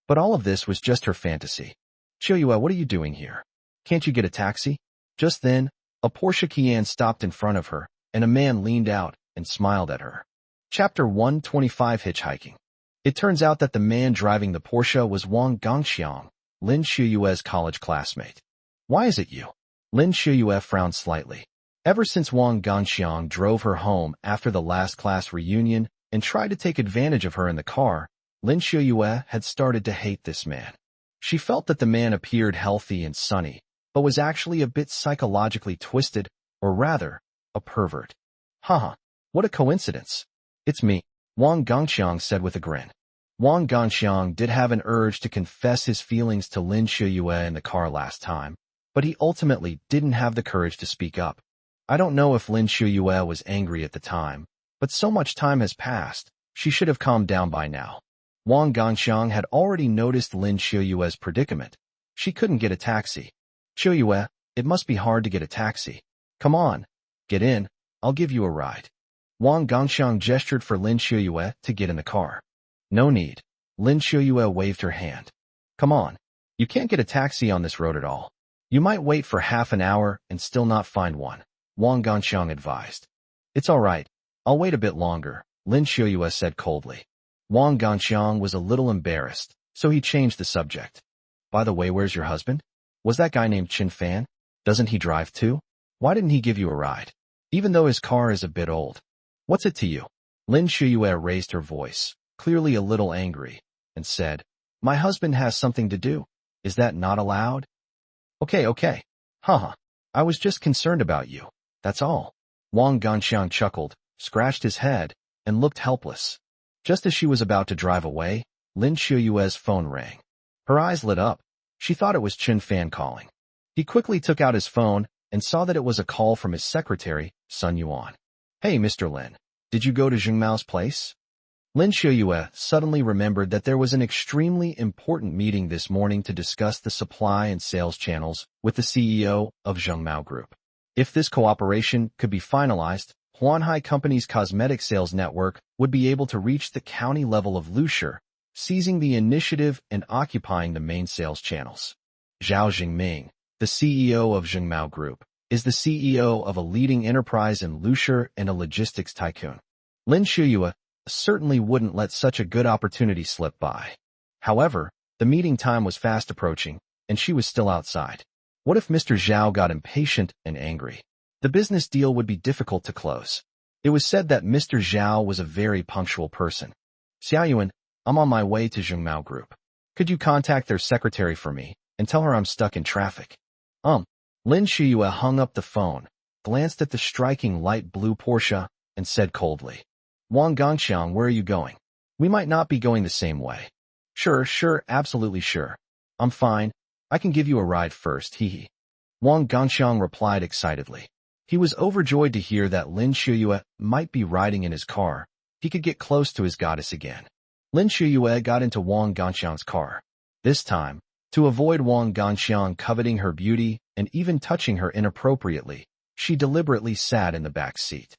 But all of this was just her fantasy. "Shuyue, what are you doing here? Can't you get a taxi?" Just then, a Porsche Cayenne stopped in front of her, and a man leaned out and smiled at her. Chapter 125 Hitchhiking. It turns out that the man driving the Porsche was Wang Gongxiang, Lin Shuyue's college classmate. Why is it you? Lin Shuyue frowned slightly. Ever since Wang Gongxiang drove her home after the last class reunion and tried to take advantage of her in the car, Lin Shuyue had started to hate this man. She felt that the man appeared healthy and sunny, but was actually a bit psychologically twisted, or rather, a pervert. Haha, what a coincidence. It's me, Wang Gongxiang said with a grin. Wang Gongxiang did have an urge to confess his feelings to Lin Shuyue in the car last time, but he ultimately didn't have the courage to speak up. I don't know if Lin Shuyue was angry at the time, but so much time has passed, she should have calmed down by now. Wang Gongxiang had already noticed Lin Shuyue's predicament. She couldn't get a taxi. Shuyue, it must be hard to get a taxi. Come on, get in, I'll give you a ride. Wang Gongxiang gestured for Lin Shuyue to get in the car. No need. Lin Shuyue waved her hand. Come on. You can't get a taxi on this road at all. You might wait for half an hour and still not find one, Wang Gongxiang advised. It's all right. I'll wait a bit longer, Lin Shuyue said coldly. Wang Gongxiang was a little embarrassed, so he changed the subject. By the way, where's your husband? Was that guy named Chin Fan? Doesn't he drive too? Why didn't he give you a ride? Even though his car is a bit old. What's it to you? Lin Shuyue raised her voice, clearly a little angry, and said, My husband has something to do. Is that not allowed? Okay. Haha. I was just concerned about you. That's all. Wang Gongxiang chuckled, scratched his head, and looked helpless. Just as she was about to drive away, Lin Shuyue's phone rang. Her eyes lit up. She thought it was Chin Fan calling. He quickly took out his phone and saw that it was a call from his secretary, Sun Yuan. Hey, Mr. Lin, did you go to Zhengmao's place? Lin Shuyue suddenly remembered that there was an extremely important meeting this morning to discuss the supply and sales channels with the CEO of Zhengmao Group. If this cooperation could be finalized, Huanhai Company's cosmetic sales network would be able to reach the county level of Lusher, seizing the initiative and occupying the main sales channels. Zhao Jingming, the CEO of Zhengmao Group, is the CEO of a leading enterprise in Lusher and a logistics tycoon. Lin Shuyue certainly wouldn't let such a good opportunity slip by. However, the meeting time was fast approaching, and she was still outside. What if Mr. Zhao got impatient and angry? The business deal would be difficult to close. It was said that Mr. Zhao was a very punctual person. Xiaoyuan, I'm on my way to Zhengmao Group. Could you contact their secretary for me and tell her I'm stuck in traffic? Lin Shuyue hung up the phone, glanced at the striking light blue Porsche, and said coldly, Wang Gongxiang, where are you going? We might not be going the same way. Sure, absolutely sure. I'm fine. I can give you a ride first, hee. Wang Gongxiang replied excitedly. He was overjoyed to hear that Lin Shuyue might be riding in his car. He could get close to his goddess again. Lin Shuyue got into Wang Gongxiang's car. This time, to avoid Wang Gongxiang coveting her beauty and even touching her inappropriately, she deliberately sat in the back seat.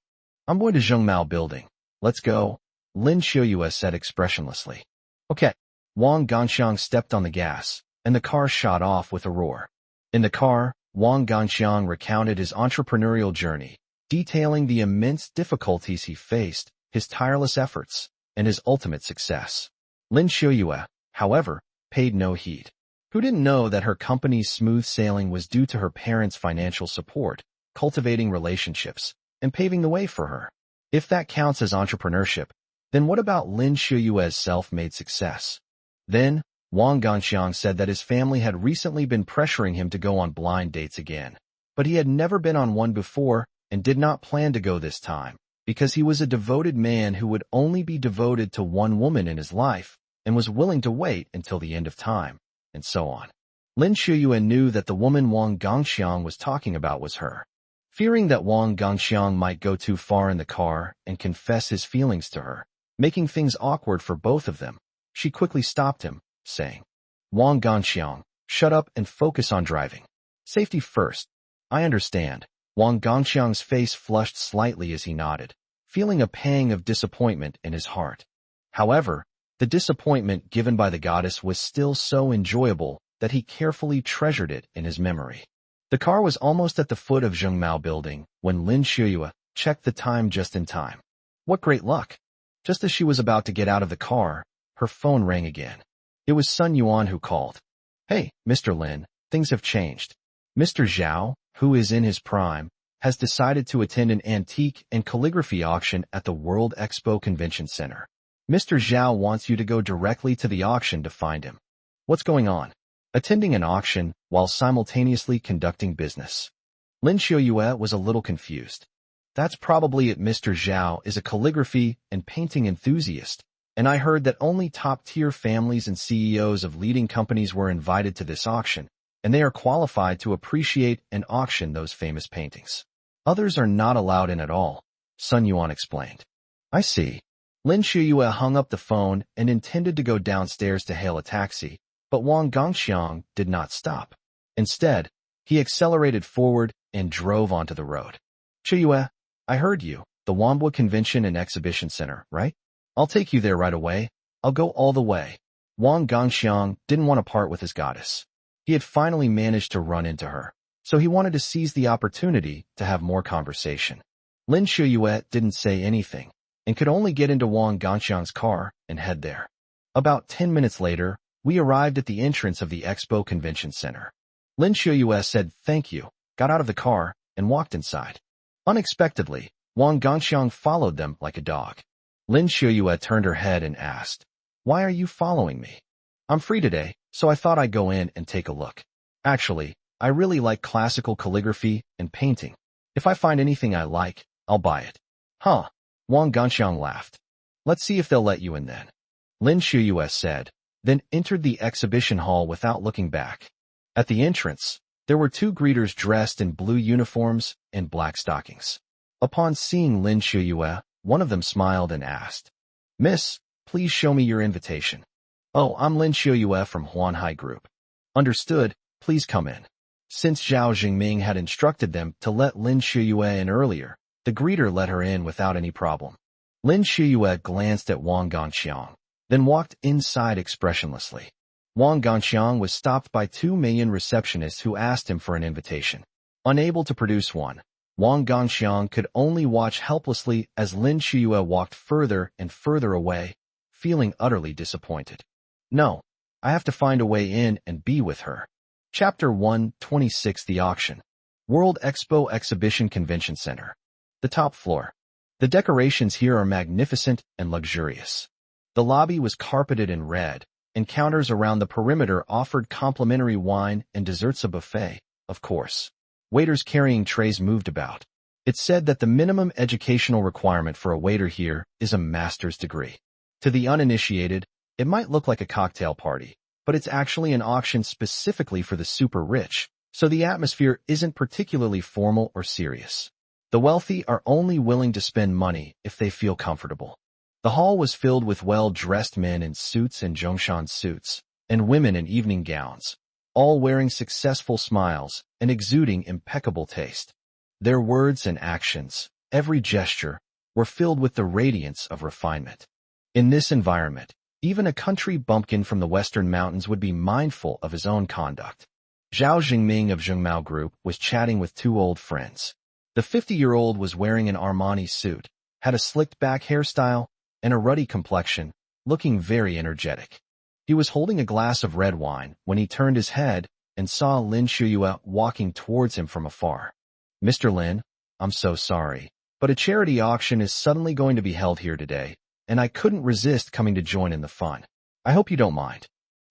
I'm going to Zhengmao building. Let's go, Lin Shuyue said expressionlessly. Okay. Wang Gongxiang stepped on the gas, and the car shot off with a roar. In the car, Wang Gongxiang recounted his entrepreneurial journey, detailing the immense difficulties he faced, his tireless efforts, and his ultimate success. Lin Shuyue, however, paid no heed. Who didn't know that her company's smooth sailing was due to her parents' financial support, cultivating relationships, and paving the way for her? If that counts as entrepreneurship, then what about Lin Shuyue's self-made success? Then, Wang Gongxiang said that his family had recently been pressuring him to go on blind dates again, but he had never been on one before and did not plan to go this time, because he was a devoted man who would only be devoted to one woman in his life and was willing to wait until the end of time, and so on. Lin Shuyue knew that the woman Wang Gongxiang was talking about was her. Fearing that Wang Gongxiang might go too far in the car and confess his feelings to her, making things awkward for both of them, she quickly stopped him, saying, Wang Gongxiang, shut up and focus on driving. Safety first. I understand. Wang Gongxiang's face flushed slightly as he nodded, feeling a pang of disappointment in his heart. However, the disappointment given by the goddess was still so enjoyable that he carefully treasured it in his memory. The car was almost at the foot of Zhengmao building when Lin Shuyue checked the time just in time. What great luck! Just as she was about to get out of the car, her phone rang again. It was Sun Yuan who called. Hey, Mr. Lin, things have changed. Mr. Zhao, who is in his prime, has decided to attend an antique and calligraphy auction at the World Expo Convention Center. Mr. Zhao wants you to go directly to the auction to find him. What's going on? Attending an auction while simultaneously conducting business. Lin Xiuyue was a little confused. That's probably it. Mr. Zhao is a calligraphy and painting enthusiast, and I heard that only top-tier families and CEOs of leading companies were invited to this auction, and they are qualified to appreciate and auction those famous paintings. Others are not allowed in at all, Sun Yuan explained. I see. Lin Xiuyue hung up the phone and intended to go downstairs to hail a taxi, but Wang Gongxiang did not stop. Instead, he accelerated forward and drove onto the road. Xiuyue, I heard you, the Manhwa Convention and Exhibition Center, right? I'll take you there right away. I'll go all the way. Wang Gongxiang didn't want to part with his goddess. He had finally managed to run into her, so he wanted to seize the opportunity to have more conversation. Lin Xiuyue didn't say anything, and could only get into Wang Gongxiang's car and head there. About 10 minutes later, we arrived at the entrance of the Expo Convention Center. Lin Xiuyue said thank you, got out of the car, and walked inside. Unexpectedly, Wang Gongxiang followed them like a dog. Lin Xiuyue turned her head and asked, Why are you following me? I'm free today, so I thought I'd go in and take a look. Actually, I really like classical calligraphy and painting. If I find anything I like, I'll buy it. Huh? Wang Gongxiang laughed. Let's see if they'll let you in then. Lin Xiuyue said, then entered the exhibition hall without looking back. At the entrance, there were two greeters dressed in blue uniforms and black stockings. Upon seeing Lin Xiuyue, one of them smiled and asked, Miss, please show me your invitation. Oh, I'm Lin Xiuyue from Huanhai Group. Understood, please come in. Since Zhao Jingming had instructed them to let Lin Xiuyue in earlier, the greeter let her in without any problem. Lin Xiuyue glanced at Wang Gongxiang, then walked inside expressionlessly. Wang Gongxiang was stopped by two Mayan receptionists who asked him for an invitation. Unable to produce one, Wang Gongxiang could only watch helplessly as Lin Xiuyue walked further and further away, feeling utterly disappointed. No, I have to find a way in and be with her. Chapter 126 The Auction. World Expo Exhibition Convention Center. The top floor. The decorations here are magnificent and luxurious. The lobby was carpeted in red, and counters around the perimeter offered complimentary wine and desserts. A buffet, of course. Waiters carrying trays moved about. It's said that the minimum educational requirement for a waiter here is a master's degree. To the uninitiated, it might look like a cocktail party, but it's actually an auction specifically for the super rich, so the atmosphere isn't particularly formal or serious. The wealthy are only willing to spend money if they feel comfortable. The hall was filled with well-dressed men in suits and Zhongshan suits, and women in evening gowns, all wearing successful smiles and exuding impeccable taste. Their words and actions, every gesture, were filled with the radiance of refinement. In this environment, even a country bumpkin from the western mountains would be mindful of his own conduct. Zhao Jingming of Zhengmao Group was chatting with two old friends. The 50-year-old was wearing an Armani suit, had a slicked-back hairstyle, and a ruddy complexion, looking very energetic. He was holding a glass of red wine when he turned his head and saw Lin Xiuyue walking towards him from afar. Mr. Lin, I'm so sorry, but a charity auction is suddenly going to be held here today, and I couldn't resist coming to join in the fun. I hope you don't mind.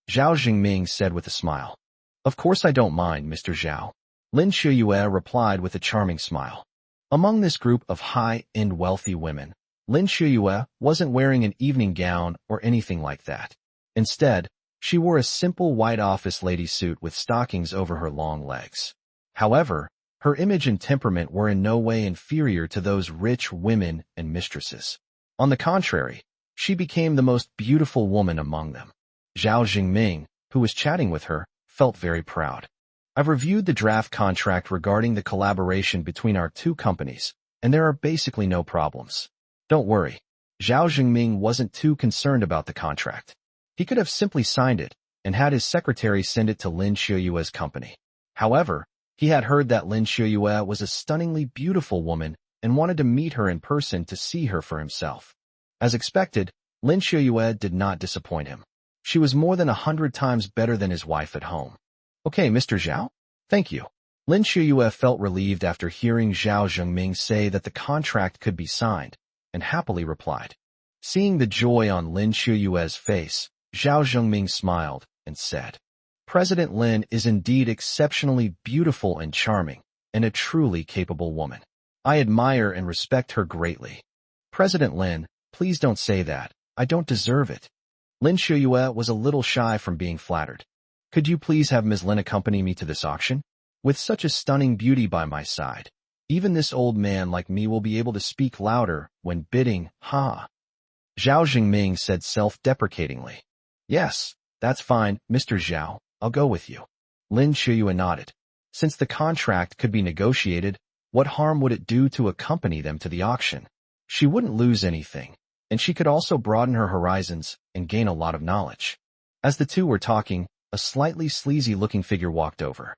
Zhao Jingming said with a smile. Of course I don't mind, Mr. Zhao. Lin Xiuyue replied with a charming smile. Among this group of high-end wealthy women, Lin Xiuyue wasn't wearing an evening gown or anything like that. Instead, she wore a simple white office lady suit with stockings over her long legs. However, her image and temperament were in no way inferior to those rich women and mistresses. On the contrary, she became the most beautiful woman among them. Zhao Jingming, who was chatting with her, felt very proud. I've reviewed the draft contract regarding the collaboration between our two companies, and there are basically no problems. Don't worry. Zhao Jingming wasn't too concerned about the contract. He could have simply signed it and had his secretary send it to Lin Xiuyue's company. However, he had heard that Lin Xiuyue was a stunningly beautiful woman and wanted to meet her in person to see her for himself. As expected, Lin Xiuyue did not disappoint him. She was more than 100 times better than his wife at home. Okay, Mr. Zhao? Thank you. Lin Xiuyue felt relieved after hearing Zhao Zhengming say that the contract could be signed, and happily replied. Seeing the joy on Lin Xiuyue's face, Zhao Zhengming smiled and said, President Lin is indeed exceptionally beautiful and charming, and a truly capable woman. I admire and respect her greatly. President Lin, please don't say that. I don't deserve it. Lin Xiuyue was a little shy from being flattered. Could you please have Ms. Lin accompany me to this auction? With such a stunning beauty by my side, even this old man like me will be able to speak louder when bidding, ha. Zhao Zhengming said self-deprecatingly. Yes, that's fine, Mr. Zhao, I'll go with you. Lin Xiuyue nodded. Since the contract could be negotiated, what harm would it do to accompany them to the auction? She wouldn't lose anything, and she could also broaden her horizons and gain a lot of knowledge. As the two were talking, a slightly sleazy-looking figure walked over.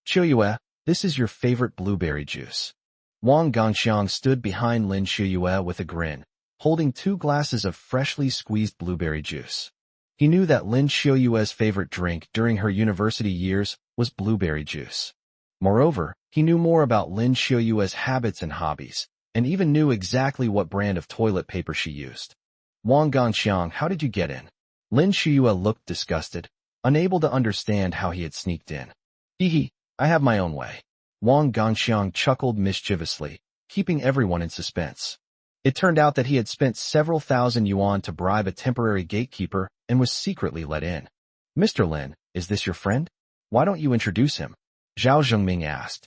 Xiuyue, this is your favorite blueberry juice. Wang Gongxiang stood behind Lin Xiuyue with a grin, holding 2 glasses of freshly squeezed blueberry juice. He knew that Lin Xiuyue's favorite drink during her university years was blueberry juice. Moreover, he knew more about Lin Xiuyue's habits and hobbies, and even knew exactly what brand of toilet paper she used. Wang Gongxiang, how did you get in? Lin Xiuyue looked disgusted, unable to understand how he had sneaked in. Hee, I have my own way. Wang Gongxiang chuckled mischievously, keeping everyone in suspense. It turned out that he had spent several thousand yuan to bribe a temporary gatekeeper and was secretly let in. Mr. Lin, is this your friend? Why don't you introduce him? Zhao Zhengming asked.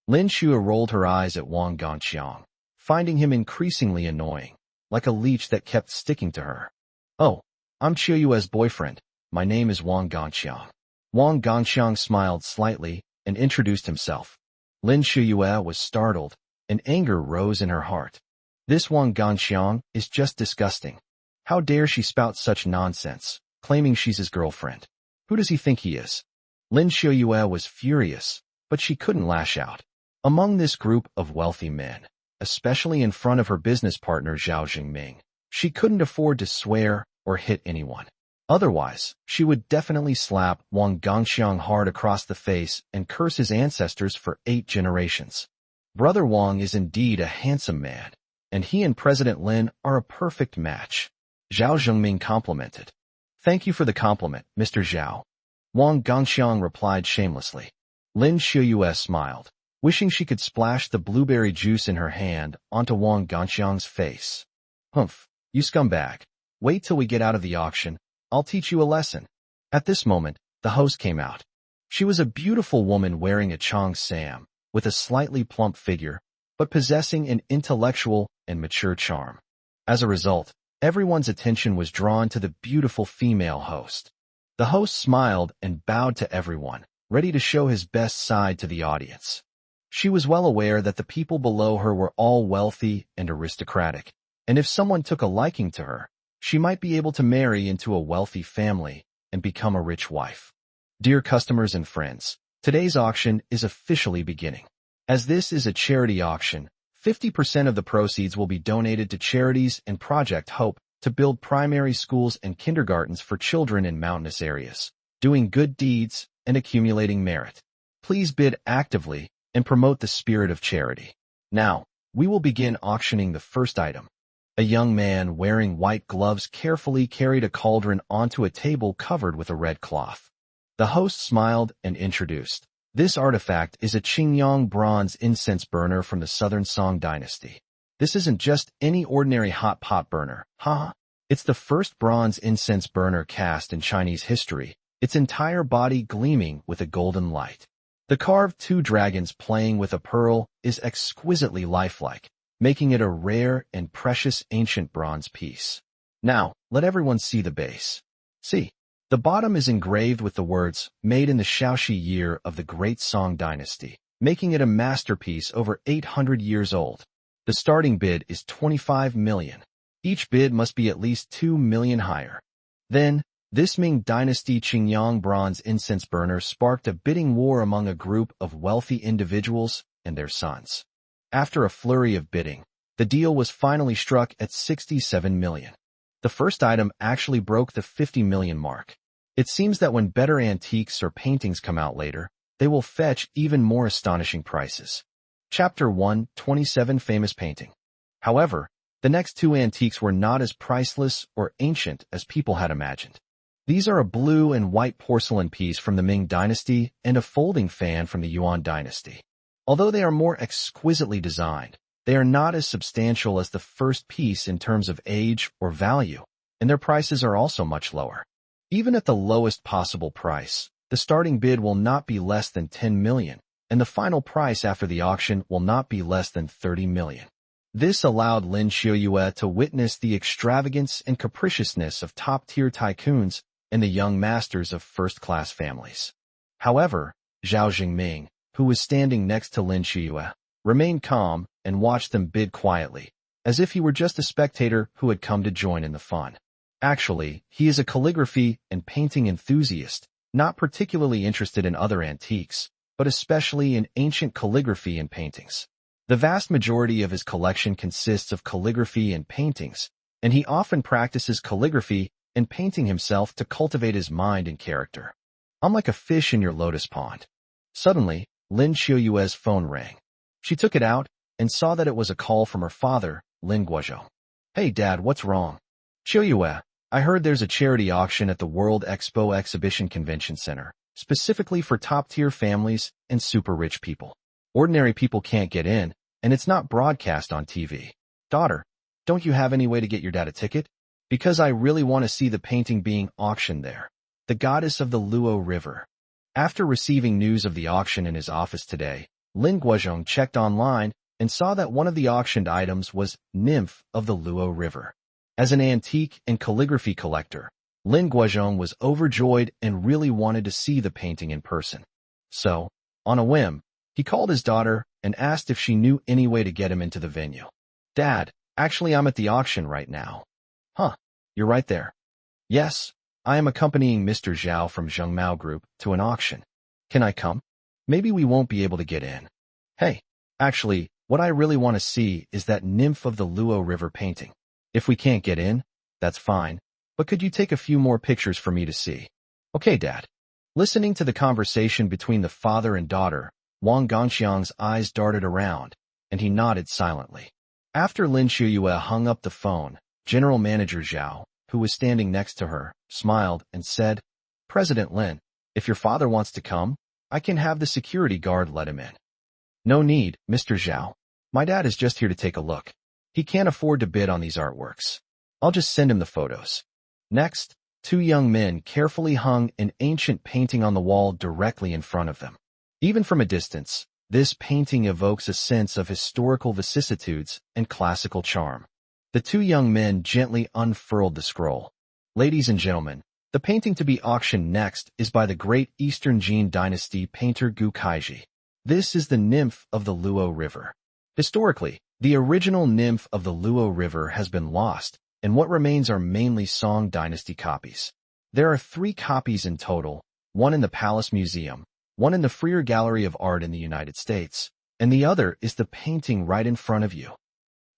Lin Xiuyue rolled her eyes at Wang Gongxiang, finding him increasingly annoying, like a leech that kept sticking to her. Oh, I'm Xiuyue's boyfriend. My name is Wang Gongxiang. Wang Gongxiang smiled slightly and introduced himself. Lin Xiuyue was startled, and anger rose in her heart. This Wang Gongxiang is just disgusting. How dare she spout such nonsense, claiming she's his girlfriend? Who does he think he is? Lin Xiuyue was furious, but she couldn't lash out. Among this group of wealthy men, especially in front of her business partner Zhao Zhengming, she couldn't afford to swear or hit anyone. Otherwise, she would definitely slap Wang Gongxiang hard across the face and curse his ancestors for 8 generations. Brother Wang is indeed a handsome man, and he and President Lin are a perfect match. Zhao Zhengming complimented. Thank you for the compliment, Mr. Zhao. Wang Gongxiang replied shamelessly. Lin Xiuyue smiled, wishing she could splash the blueberry juice in her hand onto Wang Gongxiang's face. Humph, you scumbag. Wait till we get out of the auction. I'll teach you a lesson. At this moment, the host came out. She was a beautiful woman wearing a cheongsam, with a slightly plump figure, but possessing an intellectual and mature charm. As a result, everyone's attention was drawn to the beautiful female host. The host smiled and bowed to everyone, ready to show his best side to the audience. She was well aware that the people below her were all wealthy and aristocratic, and if someone took a liking to her, she might be able to marry into a wealthy family and become a rich wife. Dear customers and friends, today's auction is officially beginning. As this is a charity auction, 50% of the proceeds will be donated to charities and Project Hope to build primary schools and kindergartens for children in mountainous areas, doing good deeds and accumulating merit. Please bid actively and promote the spirit of charity. Now, we will begin auctioning the first item. A young man wearing white gloves carefully carried a cauldron onto a table covered with a red cloth. The host smiled and introduced. This artifact is a Qingyang bronze incense burner from the Southern Song dynasty. This isn't just any ordinary hot pot burner, It's the first bronze incense burner cast in Chinese history, its entire body gleaming with a golden light. The carved 2 dragons playing with a pearl is exquisitely lifelike, making it a rare and precious ancient bronze piece. Now, let everyone see the base. See, the bottom is engraved with the words, made in the Shaoxi year of the Great Song dynasty, making it a masterpiece over 800 years old. The starting bid is 25 million. Each bid must be at least 2 million higher. Then, this Ming Dynasty Qingyang bronze incense burner sparked a bidding war among a group of wealthy individuals and their sons. After a flurry of bidding, The deal was finally struck at 67 million. The first item actually broke the 50 million mark. It seems that when better antiques or paintings come out later, they will fetch even more astonishing prices. Chapter 1, 27 Famous Painting. However, the next two antiques were not as priceless or ancient as people had imagined. These are a blue and white porcelain piece from the Ming Dynasty and a folding fan from the Yuan Dynasty. Although they are more exquisitely designed, they are not as substantial as the first piece in terms of age or value, and their prices are also much lower. Even at the lowest possible price, the starting bid will not be less than 10 million, and the final price after the auction will not be less than 30 million. This allowed Lin Xiuyue to witness the extravagance and capriciousness of top-tier tycoons and the young masters of first-class families. However, Zhao Jingming, who was standing next to Lin Xiuyue, remained calm and watched them bid quietly, as if he were just a spectator who had come to join in the fun. Actually, he is a calligraphy and painting enthusiast, not particularly interested in other antiques, but especially in ancient calligraphy and paintings. The vast majority of his collection consists of calligraphy and paintings, and he often practices calligraphy and painting himself to cultivate his mind and character. I'm like a fish in your lotus pond. Suddenly, Lin Xiuyue's phone rang. She took it out and saw that it was a call from her father, Lin Guozhou. Hey Dad, what's wrong? Xiuyue, I heard there's a charity auction at the World Expo Exhibition Convention Center, specifically for top-tier families and super-rich people. Ordinary people can't get in, and it's not broadcast on TV. Daughter, don't you have any way to get your dad a ticket? Because I really want to see the painting being auctioned there. The Goddess of the Luo River. After receiving news of the auction in his office today, Lin Guozhou checked online and saw that one of the auctioned items was Nymph of the Luo River. As an antique and calligraphy collector, Lin Guozhou was overjoyed and really wanted to see the painting in person. So, on a whim, he called his daughter and asked if she knew any way to get him into the venue. Dad, actually I'm at the auction right now. Huh, you're right there. Yes, I am accompanying Mr. Zhao from Zhengmao Group to an auction. Can I come? Maybe we won't be able to get in. Hey, actually, what I really want to see is that Nymph of the Luo River painting. If we can't get in, that's fine, but could you take a few more pictures for me to see? Okay, Dad. Listening to the conversation between the father and daughter, Wang Gongxiang's eyes darted around, and he nodded silently. After Lin Xiuyue hung up the phone, General Manager Zhao, who was standing next to her, smiled and said, President Lin, if your father wants to come, I can have the security guard let him in. No need, Mr. Zhao. My dad is just here to take a look. He can't afford to bid on these artworks. I'll just send him the photos. Next, two young men carefully hung an ancient painting on the wall directly in front of them. Even from a distance, this painting evokes a sense of historical vicissitudes and classical charm. The two young men gently unfurled the scroll. Ladies and gentlemen, the painting to be auctioned next is by the great Eastern Jin Dynasty painter Gu Kaiji. This is the Nymph of the Luo River. Historically, the original Nymph of the Luo River has been lost, and what remains are mainly Song Dynasty copies. There are 3 copies in total, one in the Palace Museum, one in the Freer Gallery of Art in the United States, and the other is the painting right in front of you.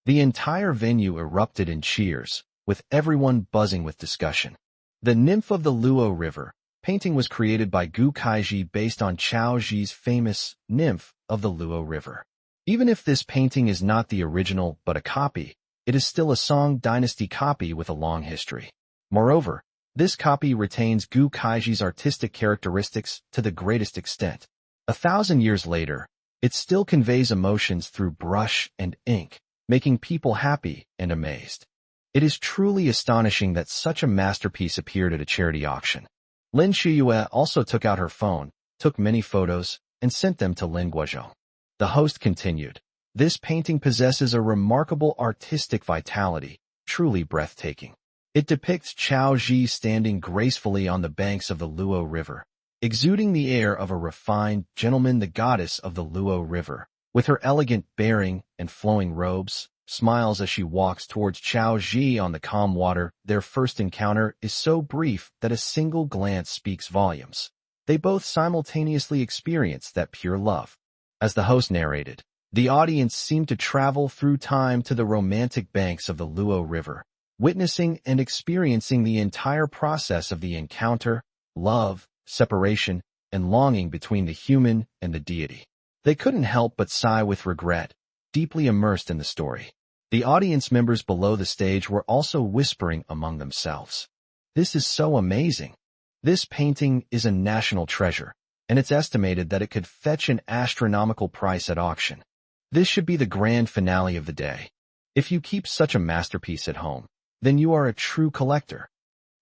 The entire venue erupted in cheers, with everyone buzzing with discussion. The Nymph of the Luo River painting was created by Gu Kaiji based on Chao Zhi's famous Nymph of the Luo River. Even if this painting is not the original but a copy, it is still a Song Dynasty copy with a long history. Moreover, this copy retains Gu Kaiji's artistic characteristics to the greatest extent. 1,000 years later, it still conveys emotions through brush and ink, making people happy and amazed. It is truly astonishing that such a masterpiece appeared at a charity auction. Lin Xiuyue also took out her phone, took many photos, and sent them to Lin Guozhou. The host continued, This painting possesses a remarkable artistic vitality, truly breathtaking. It depicts Chao Zhi standing gracefully on the banks of the Luo River, exuding the air of a refined gentleman, the goddess of the Luo River. With her elegant bearing and flowing robes, smiles as she walks towards Chao Zhi on the calm water. Their first encounter is so brief that a single glance speaks volumes. They both simultaneously experience that pure love. As the host narrated, The audience seemed to travel through time to the romantic banks of the Luo River, witnessing and experiencing the entire process of the encounter, love, separation, and longing between the human and the deity. They couldn't help but sigh with regret, deeply immersed in the story. The audience members below the stage were also whispering among themselves. This is so amazing. This painting is a national treasure, and it's estimated that it could fetch an astronomical price at auction. This should be the grand finale of the day. If you keep such a masterpiece at home, then you are a true collector.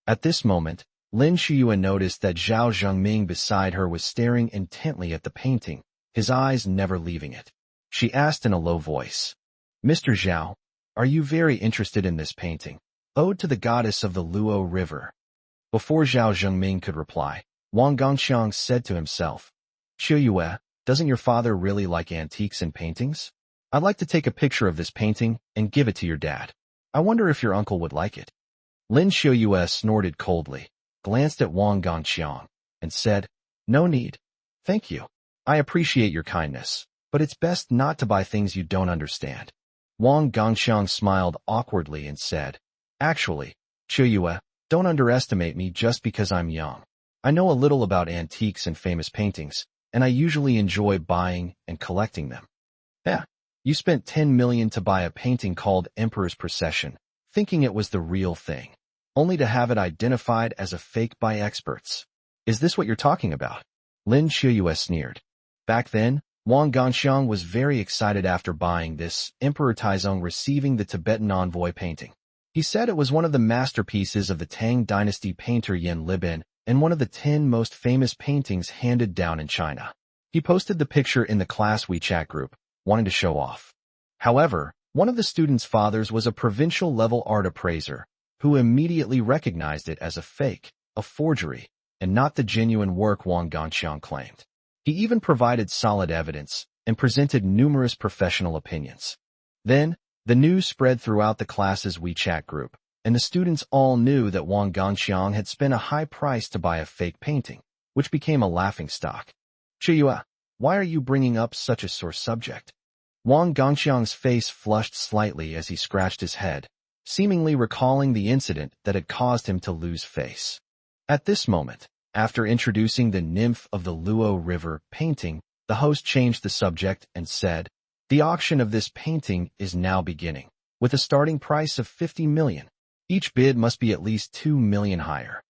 At this moment, Lin Shuyuan noticed that Zhao Zhengming beside her was staring intently at the painting, his eyes never leaving it. She asked in a low voice, "Mr. Zhao, are you very interested in this painting? Ode to the Goddess of the Luo River." Before Zhao Zhengming could reply, Wang Gongxiang said to himself, "Shuyue, doesn't your father really like antiques and paintings? I'd like to take a picture of this painting and give it to your dad. I wonder if your uncle would like it." Lin Shuyue snorted coldly, glanced at Wang Gongxiang, and said, "No need. Thank you. I appreciate your kindness, but it's best not to buy things you don't understand." Wang Gongxiang smiled awkwardly and said, "Actually, Shuyue, don't underestimate me just because I'm young. I know a little about antiques and famous paintings, and I usually enjoy buying and collecting them." "Yeah, you spent 10 million to buy a painting called Emperor's Procession, thinking it was the real thing, only to have it identified as a fake by experts. Is this what you're talking about?" Lin Shuyue sneered. Back then, Wang Gongxiang was very excited after buying this, Emperor Taizong receiving the Tibetan envoy painting. He said it was one of the masterpieces of the Tang dynasty painter Yan Libin and one of the 10 most famous paintings handed down in China. He posted the picture in the class WeChat group, wanting to show off. However, one of the students' fathers was a provincial-level art appraiser, who immediately recognized it as a fake, a forgery, and not the genuine work Wang Gongxiang claimed. He even provided solid evidence and presented numerous professional opinions. Then, the news spread throughout the class's WeChat group, and the students all knew that Wang Gongxiang had spent a high price to buy a fake painting, which became a laughingstock. "Shuyue, why are you bringing up such a sore subject?" Wang Gongxiang's face flushed slightly as he scratched his head, seemingly recalling the incident that had caused him to lose face. At this moment, after introducing the Nymph of the Luo River painting, the host changed the subject and said, "The auction of this painting is now beginning, with a starting price of 50 million. Each bid must be at least 2 million higher."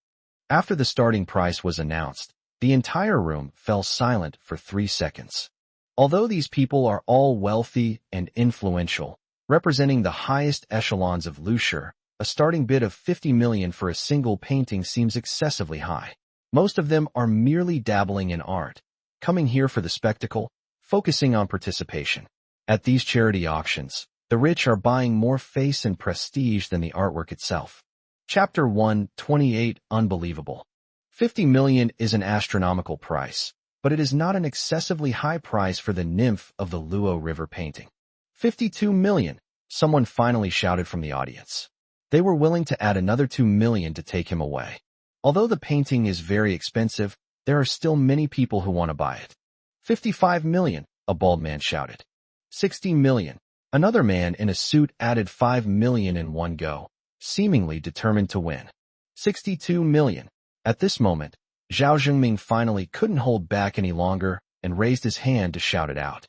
After the starting price was announced, the entire room fell silent for 3 seconds. Although these people are all wealthy and influential, representing the highest echelons of Lushur, a starting bid of 50 million for a single painting seems excessively high. Most of them are merely dabbling in art, coming here for the spectacle, focusing on participation. At these charity auctions, the rich are buying more face and prestige than the artwork itself. Chapter 128 Unbelievable. 50 million is an astronomical price, but it is not an excessively high price for the Nymph of the Luo River painting. 52 million, someone finally shouted from the audience. They were willing to add another 2 million to take him away. Although the painting is very expensive, there are still many people who want to buy it. 55 million, a bald man shouted. 60 million. Another man in a suit added 5 million in one go, seemingly determined to win. 62 million. At this moment, Zhao Zhengming finally couldn't hold back any longer and raised his hand to shout it out.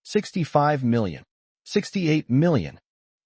65 million. 68 million.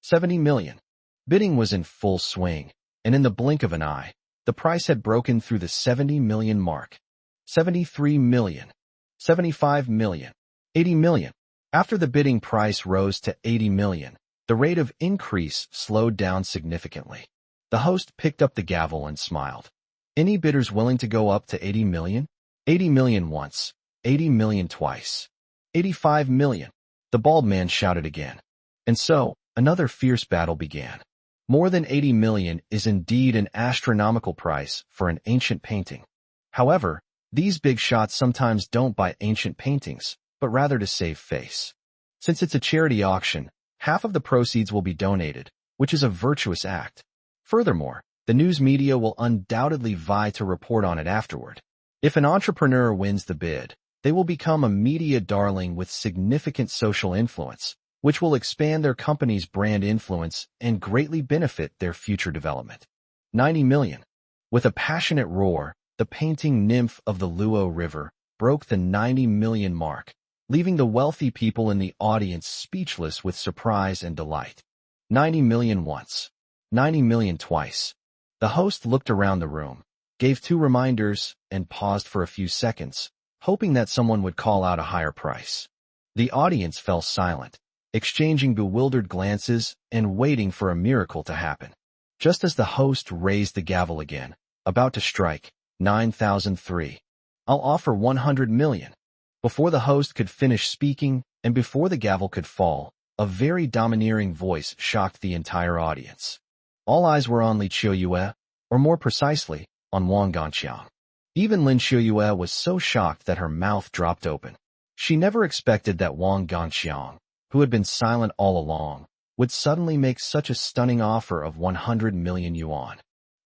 70 million. Bidding was in full swing, and in the blink of an eye, the price had broken through the 70 million mark. 73 million. 75 million. 80 million. After the bidding price rose to 80 million, the rate of increase slowed down significantly. The host picked up the gavel and smiled. "Any bidders willing to go up to 80 million? 80 million once, 80 million twice. 85 million. The bald man shouted again. And so, another fierce battle began. More than 80 million is indeed an astronomical price for an ancient painting. However, these big shots sometimes don't buy ancient paintings, but rather to save face. Since it's a charity auction, half of the proceeds will be donated, which is a virtuous act. Furthermore, the news media will undoubtedly vie to report on it afterward. If an entrepreneur wins the bid, They will become a media darling with significant social influence, which will expand their company's brand influence and greatly benefit their future development. 90 million. With a passionate roar, the painting Nymph of the Luo River broke the 90 million mark, leaving the wealthy people in the audience speechless with surprise and delight. 90 million once. 90 million twice. The host looked around the room, gave 2 reminders, and paused for a few seconds, hoping that someone would call out a higher price. The audience fell silent, exchanging bewildered glances and waiting for a miracle to happen. Just as the host raised the gavel again, about to strike, 9,003. I'll offer 100 million. Before the host could finish speaking, and before the gavel could fall, a very domineering voice shocked the entire audience. All eyes were on Li Qiuyue, or more precisely, on Wang Ganqiang. Even Lin Qiuyue was so shocked that her mouth dropped open. She never expected that Wang Ganqiang, who had been silent all along, would suddenly make such a stunning offer of 100 million yuan.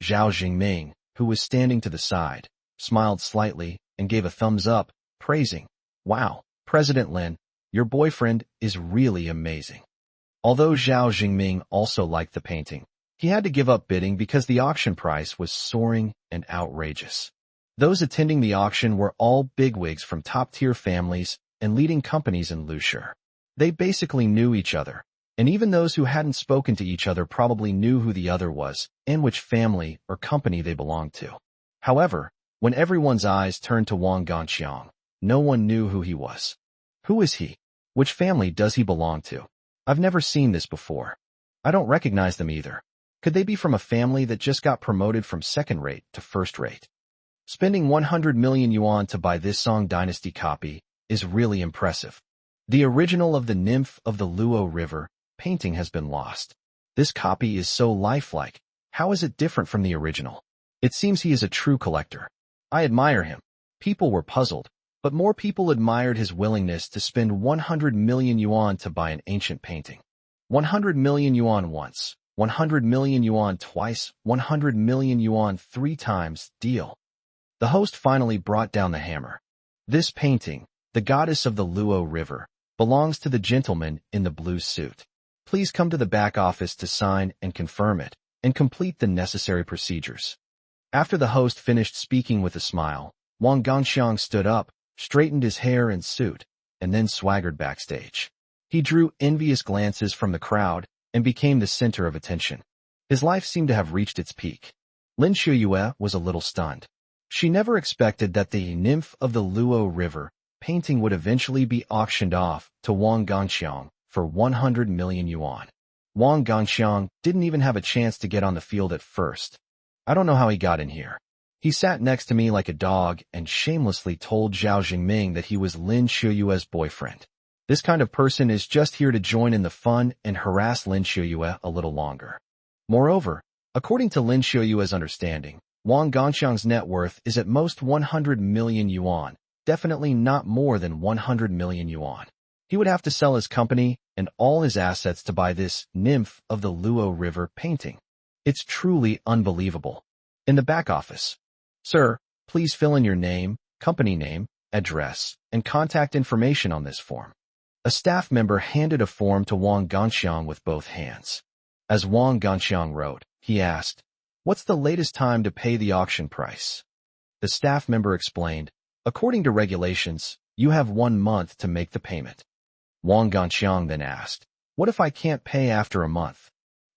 Zhao Jingming, who was standing to the side, smiled slightly and gave a thumbs up, praising, "Wow, President Lin, your boyfriend is really amazing." Although Zhao Jingming also liked the painting, he had to give up bidding because the auction price was soaring and outrageous. Those attending the auction were all bigwigs from top-tier families and leading companies in Lusher. They basically knew each other, and even those who hadn't spoken to each other probably knew who the other was and which family or company they belonged to. However, when everyone's eyes turned to Wang Ganqiang, no one knew who he was. Who is he? Which family does he belong to? I've never seen this before. I don't recognize them either. Could they be from a family that just got promoted from second-rate to first-rate? Spending 100 million yuan to buy this Song Dynasty copy is really impressive. The original of the Nymph of the Luo River painting has been lost. This copy is so lifelike. How is it different from the original? It seems he is a true collector. I admire him. People were puzzled, but more people admired his willingness to spend 100 million yuan to buy an ancient painting. 100 million yuan once, 100 million yuan twice, 100 million yuan 3 times, deal. The host finally brought down the hammer. This painting, the goddess of the Luo River, belongs to the gentleman in the blue suit. Please come to the back office to sign and confirm it, and complete the necessary procedures. After the host finished speaking with a smile, Wang Ganqiang stood up, straightened his hair and suit, and then swaggered backstage. He drew envious glances from the crowd and became the center of attention. His life seemed to have reached its peak. Lin Qiuyue was a little stunned. She never expected that the Nymph of the Luo River painting would eventually be auctioned off to Wang Ganqiang for 100 million yuan. Wang Ganqiang didn't even have a chance to get on the field at first. I don't know how he got in here. He sat next to me like a dog and shamelessly told Zhao Jingming that he was Lin Qiuyue's boyfriend. This kind of person is just here to join in the fun and harass Lin Qiuyue a little longer. Moreover, according to Lin Qiuyue's understanding, Wang Ganqiang's net worth is at most 100 million yuan, definitely not more than 100 million yuan. He would have to sell his company and all his assets to buy this Nymph of the Luo River painting. It's truly unbelievable. In the back office. Sir, please fill in your name, company name, address, and contact information on this form. A staff member handed a form to Wang Ganqiang with both hands. As Wang Ganqiang wrote, he asked, "What's the latest time to pay the auction price?" The staff member explained, "According to regulations, you have 1 month to make the payment." Wang Ganqiang then asked, "What if I can't pay after a month?"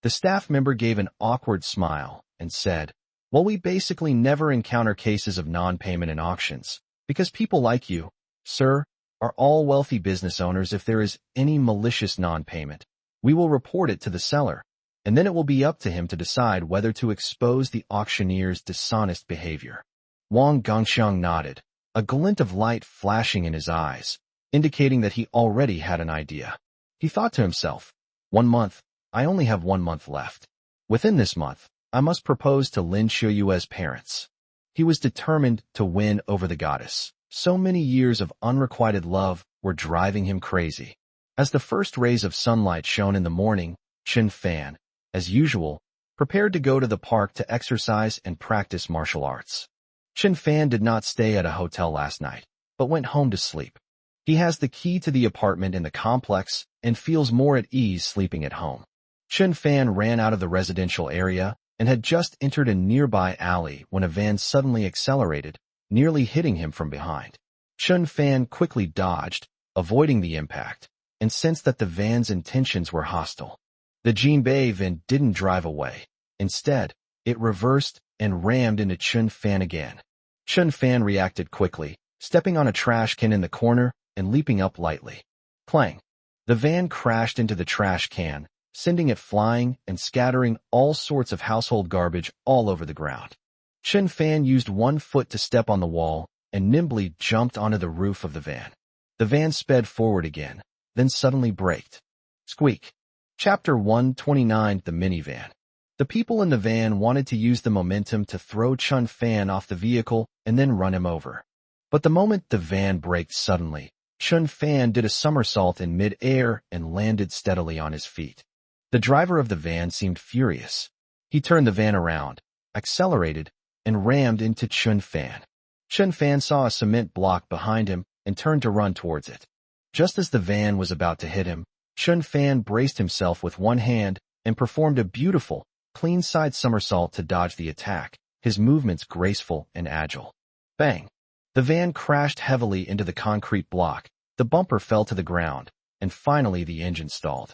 The staff member gave an awkward smile and said, "Well, we basically never encounter cases of non-payment in auctions, because people like you, sir, are all wealthy business owners. If there is any malicious non-payment, we will report it to the seller, and then it will be up to him to decide whether to expose the auctioneer's dishonest behavior." Wang Ganqiang nodded, a glint of light flashing in his eyes, indicating that he already had an idea. He thought to himself, 1 month, I only have 1 month left. Within this month, I must propose to Lin Qiuyue's parents. He was determined to win over the goddess. So many years of unrequited love were driving him crazy. As the first rays of sunlight shone in the morning, Chen Fan, as usual, prepared to go to the park to exercise and practice martial arts. Chen Fan did not stay at a hotel last night. but went home to sleep. He has the key to the apartment in the complex and feels more at ease sleeping at home. Chun Fan ran out of the residential area and had just entered a nearby alley when a van suddenly accelerated, nearly hitting him from behind. Chun Fan quickly dodged, avoiding the impact, and sensed that the van's intentions were hostile. The Jinbei van didn't drive away. Instead, it reversed and rammed into Chun Fan again. Chun Fan reacted quickly, stepping on a trash can in the corner and leaping up lightly. Clang! The van crashed into the trash can, sending it flying and scattering all sorts of household garbage all over the ground. Chun Fan used one foot to step on the wall and nimbly jumped onto the roof of the van. The van sped forward again, then suddenly braked. Squeak! Chapter 129: The Minivan. The people in the van wanted to use the momentum to throw Chun Fan off the vehicle and then run him over. But the moment the van braked suddenly, Chun Fan did a somersault in mid-air and landed steadily on his feet. The driver of the van seemed furious. He turned the van around, accelerated, and rammed into Chun Fan. Chun Fan saw a cement block behind him and turned to run towards it. Just as the van was about to hit him, Chun Fan braced himself with one hand and performed a beautiful, clean side somersault to dodge the attack, his movements graceful and agile. Bang! The van crashed heavily into the concrete block, the bumper fell to the ground, and finally the engine stalled.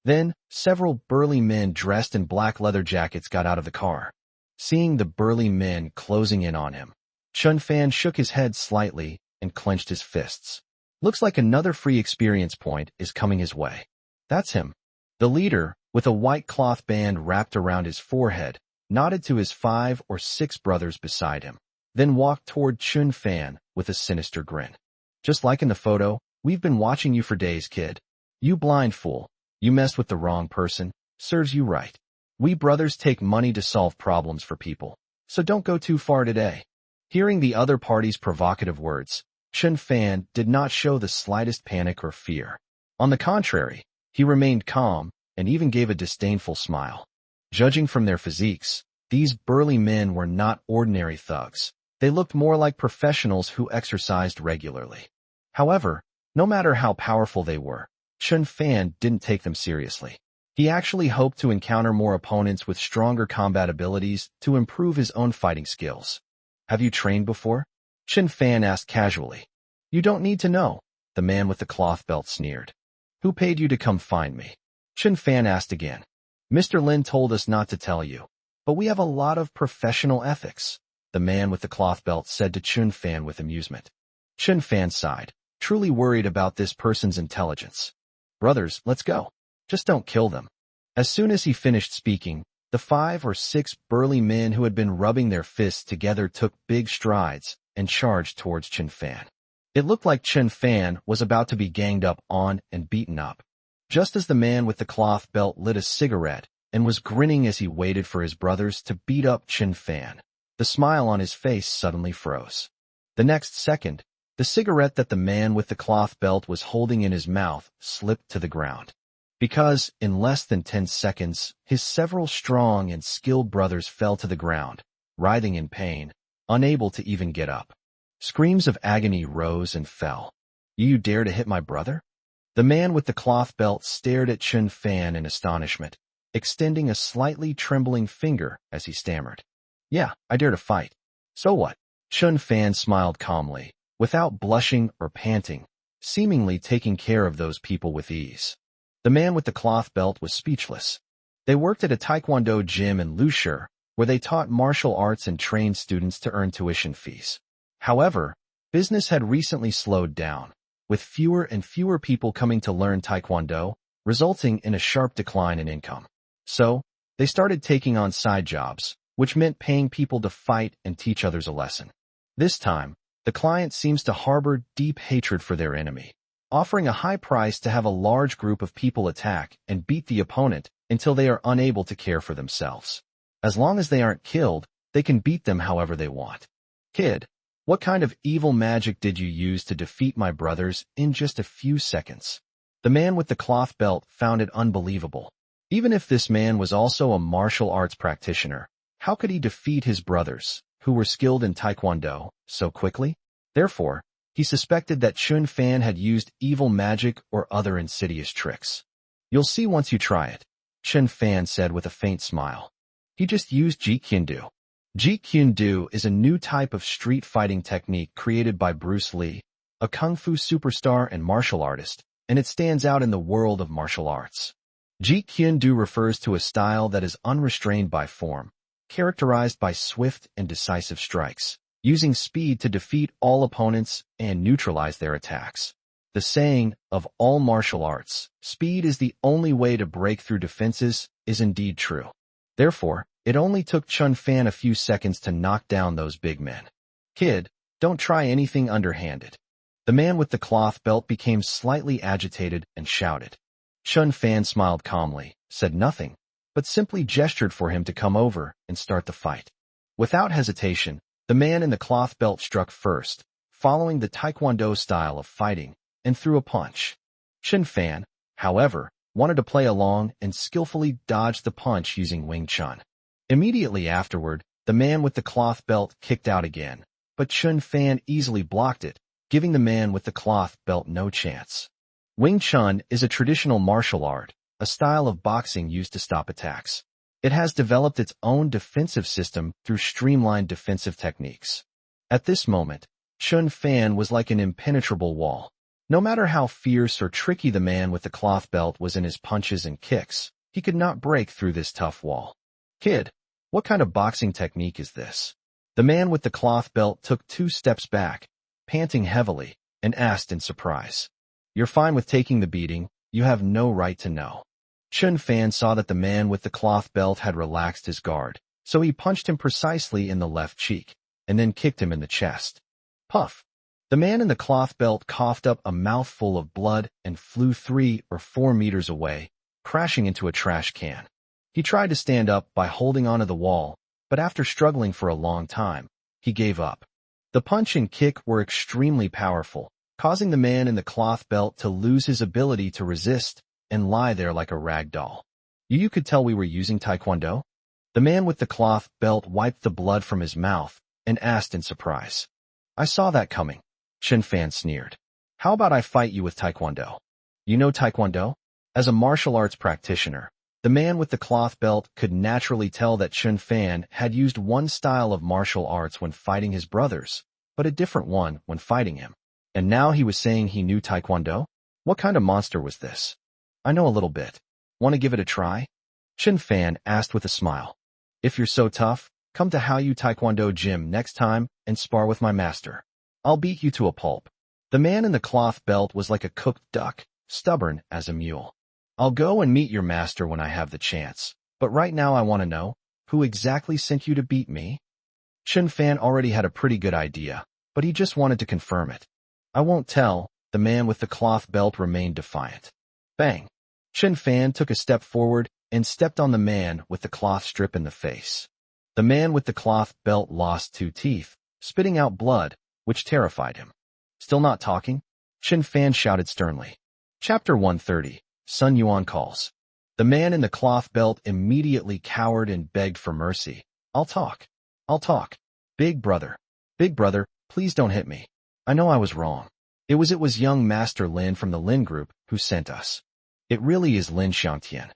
Then, several burly men dressed in black leather jackets got out of the car. Seeing the burly men closing in on him, Chun Fan shook his head slightly and clenched his fists. Looks like another free experience point is coming his way. That's him. The leader, with a white cloth band wrapped around his forehead, nodded to his 5 or 6 brothers beside him, then walked toward Chun Fan with a sinister grin. Just like in the photo, we've been watching you for days, kid. You blind fool. You messed with the wrong person. Serves you right. We brothers take money to solve problems for people, so don't go too far today. Hearing the other party's provocative words, Chun Fan did not show the slightest panic or fear. On the contrary, he remained calm and even gave a disdainful smile. Judging from their physiques, these burly men were not ordinary thugs. They looked more like professionals who exercised regularly. However, no matter how powerful they were, Chun Fan didn't take them seriously. He actually hoped to encounter more opponents with stronger combat abilities to improve his own fighting skills. Have you trained before? Chun Fan asked casually. You don't need to know, the man with the cloth belt sneered. Who paid you to come find me? Chun Fan asked again. Mr. Lin told us not to tell you, but we have a lot of professional ethics, the man with the cloth belt said to Chun Fan with amusement. Chun Fan sighed, truly worried about this person's intelligence. Brothers, let's go. Just don't kill them. As soon as he finished speaking, the 5 or 6 burly men who had been rubbing their fists together took big strides and charged towards Chun Fan. It looked like Chun Fan was about to be ganged up on and beaten up. Just as the man with the cloth belt lit a cigarette and was grinning as he waited for his brothers to beat up Chun Fan, the smile on his face suddenly froze. The next second, the cigarette that the man with the cloth belt was holding in his mouth slipped to the ground. Because, in less than 10 seconds, his several strong and skilled brothers fell to the ground, writhing in pain, unable to even get up. Screams of agony rose and fell. You dare to hit my brother? The man with the cloth belt stared at Chun Fan in astonishment, extending a slightly trembling finger as he stammered. Yeah, I dare to fight. So what? Chun Fan smiled calmly, without blushing or panting, seemingly taking care of those people with ease. The man with the cloth belt was speechless. They worked at a taekwondo gym in Lushur, where they taught martial arts and trained students to earn tuition fees. However, business had recently slowed down, with fewer and fewer people coming to learn taekwondo, resulting in a sharp decline in income. So, they started taking on side jobs, which meant paying people to fight and teach others a lesson. This time, the client seems to harbor deep hatred for their enemy, offering a high price to have a large group of people attack and beat the opponent until they are unable to care for themselves. As long as they aren't killed, they can beat them however they want. Kid, what kind of evil magic did you use to defeat my brothers in just a few seconds? The man with the cloth belt found it unbelievable. Even if this man was also a martial arts practitioner, how could he defeat his brothers, who were skilled in taekwondo, so quickly? Therefore, He suspected that Chun Fan had used evil magic or other insidious tricks. "You'll see once you try it," Chun Fan said with a faint smile. He just used Jeet Kune Do. Jeet Kune Do is a new type of street fighting technique created by Bruce Lee, a kung fu superstar and martial artist, and it stands out in the world of martial arts. Jeet Kune Do refers to a style that is unrestrained by form, characterized by swift and decisive strikes, using speed to defeat all opponents and neutralize their attacks. The saying of all martial arts, "Speed is the only way to break through defenses," is indeed true. Therefore, it only took Chun Fan a few seconds to knock down those big men. "Kid, don't try anything underhanded." The man with the cloth belt became slightly agitated and shouted. Chun Fan smiled calmly, said nothing, but simply gestured for him to come over and start the fight. Without hesitation, the man in the cloth belt struck first, following the Taekwondo style of fighting, and threw a punch. Chun Fan, however, wanted to play along and skillfully dodged the punch using Wing Chun. Immediately afterward, the man with the cloth belt kicked out again, but Chun Fan easily blocked it, giving the man with the cloth belt no chance. Wing Chun is a traditional martial art, a style of boxing used to stop attacks. It has developed its own defensive system through streamlined defensive techniques. At this moment, Chun Fan was like an impenetrable wall. No matter how fierce or tricky the man with the cloth belt was in his punches and kicks, he could not break through this tough wall. "Kid, what kind of boxing technique is this?" The man with the cloth belt took 2 steps back, panting heavily, and asked in surprise. "You're fine with taking the beating, you have no right to know." Chun Fan saw that the man with the cloth belt had relaxed his guard, so he punched him precisely in the left cheek, and then kicked him in the chest. Puff! The man in the cloth belt coughed up a mouthful of blood and flew 3 or 4 meters away, crashing into a trash can. He tried to stand up by holding onto the wall, but after struggling for a long time, he gave up. The punch and kick were extremely powerful, causing the man in the cloth belt to lose his ability to resist and lie there like a rag doll. "You could tell we were using Taekwondo?" The man with the cloth belt wiped the blood from his mouth and asked in surprise. "I saw that coming," Chun Fan sneered. "How about I fight you with Taekwondo?" "You know Taekwondo?" As a martial arts practitioner, the man with the cloth belt could naturally tell that Chun Fan had used one style of martial arts when fighting his brothers, but a different one when fighting him. And now he was saying he knew Taekwondo? What kind of monster was this? "I know a little bit. Want to give it a try?" Chun Fan asked with a smile. "If you're so tough, come to Hao Yu Taekwondo Gym next time and spar with my master. I'll beat you to a pulp." The man in the cloth belt was like a cooked duck, stubborn as a mule. "I'll go and meet your master when I have the chance, but right now I want to know, who exactly sent you to beat me?" Chun Fan already had a pretty good idea, but he just wanted to confirm it. "I won't tell," the man with the cloth belt remained defiant. Bang! Chun Fan took a step forward and stepped on the man with the cloth strip in the face. The man with the cloth belt lost 2 teeth, spitting out blood, which terrified him. "Still not talking?" Chun Fan shouted sternly. Chapter 130, Sun Yuan Calls. The man in the cloth belt immediately cowered and begged for mercy. I'll talk. I'll talk. Big brother, please don't hit me. I know I was wrong. It was young Master Lin from the Lin Group who sent us." "It really is Lin Xiangtian."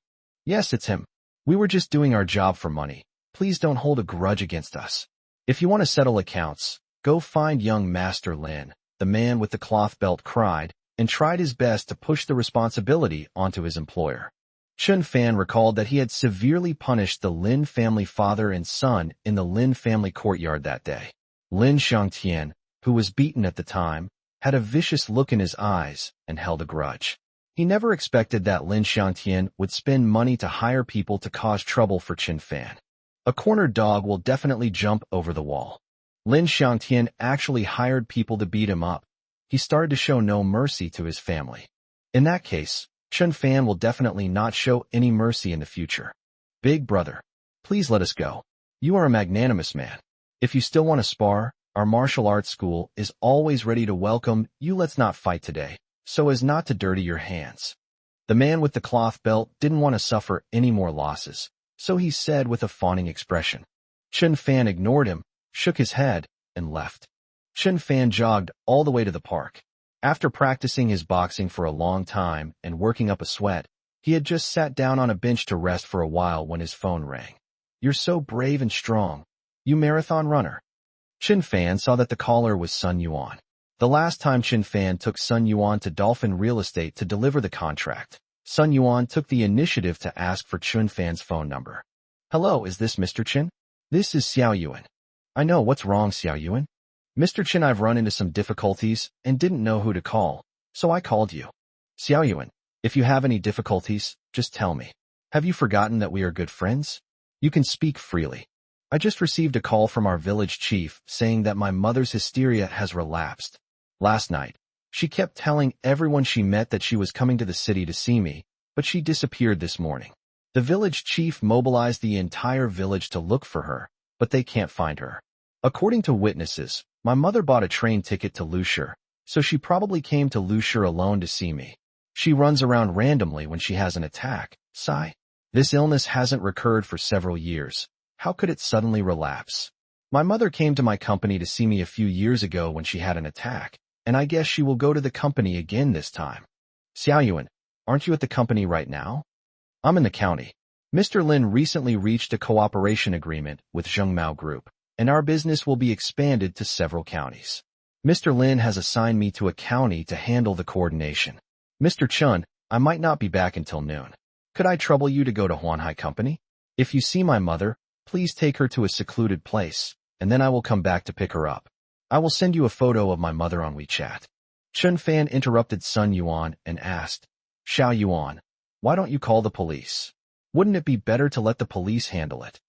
"Yes, it's him. We were just doing our job for money. Please don't hold a grudge against us. If you want to settle accounts, go find young Master Lin," the man with the cloth belt cried, and tried his best to push the responsibility onto his employer. Chun Fan recalled that he had severely punished the Lin family father and son in the Lin family courtyard that day. Lin Xiangtian, who was beaten at the time, had a vicious look in his eyes and held a grudge. He never expected that Lin Xiangtian would spend money to hire people to cause trouble for Chun Fan. A cornered dog will definitely jump over the wall. Lin Xiangtian actually hired people to beat him up. He started to show no mercy to his family. In that case, Chun Fan will definitely not show any mercy in the future. "Big brother, please let us go. You are a magnanimous man. If you still want to spar, our martial arts school is always ready to welcome you. Let's not fight today, so as not to dirty your hands." The man with the cloth belt didn't want to suffer any more losses, so he said with a fawning expression. Chun Fan ignored him, shook his head, and left. Chen Fan jogged all the way to the park. After practicing his boxing for a long time and working up a sweat, he had just sat down on a bench to rest for a while when his phone rang. "You're so brave and strong. You marathon runner." Chen Fan saw that the caller was Sun Yuan. The last time Chen Fan took Sun Yuan to Dolphin Real Estate to deliver the contract, Sun Yuan took the initiative to ask for Chen Fan's phone number. "Hello, is this Mr. Chen?" "This is Xiao Yuan." "I know, what's wrong, Xiao Yuan?" "Mr. Chen, I've run into some difficulties and didn't know who to call, so I called you." "Xiao Yuan, if you have any difficulties, just tell me. Have you forgotten that we are good friends? You can speak freely. I just received a call from our village chief saying that my mother's hysteria has relapsed. Last night, she kept telling everyone she met that she was coming to the city to see me, but she disappeared this morning. The village chief mobilized the entire village to look for her, but they can't find her. According to witnesses, my mother bought a train ticket to Lushur, so she probably came to Lushur alone to see me. She runs around randomly when she has an attack." Sigh. "This illness hasn't recurred for several years. How could it suddenly relapse? My mother came to my company to see me a few years ago when she had an attack, and I guess she will go to the company again this time." "Xiao Yuan, aren't you at the company right now?" "I'm in the county. Mr. Lin recently reached a cooperation agreement with Zhengmao Group, and our business will be expanded to several counties. Mr. Lin has assigned me to a county to handle the coordination. Mr. Chun, I might not be back until noon. Could I trouble you to go to Huanhai Company? If you see my mother, please take her to a secluded place, and then I will come back to pick her up. I will send you a photo of my mother on WeChat." Chen Fan interrupted Sun Yuan and asked, "Xiao Yuan, why don't you call the police? Wouldn't it be better to let the police handle it?"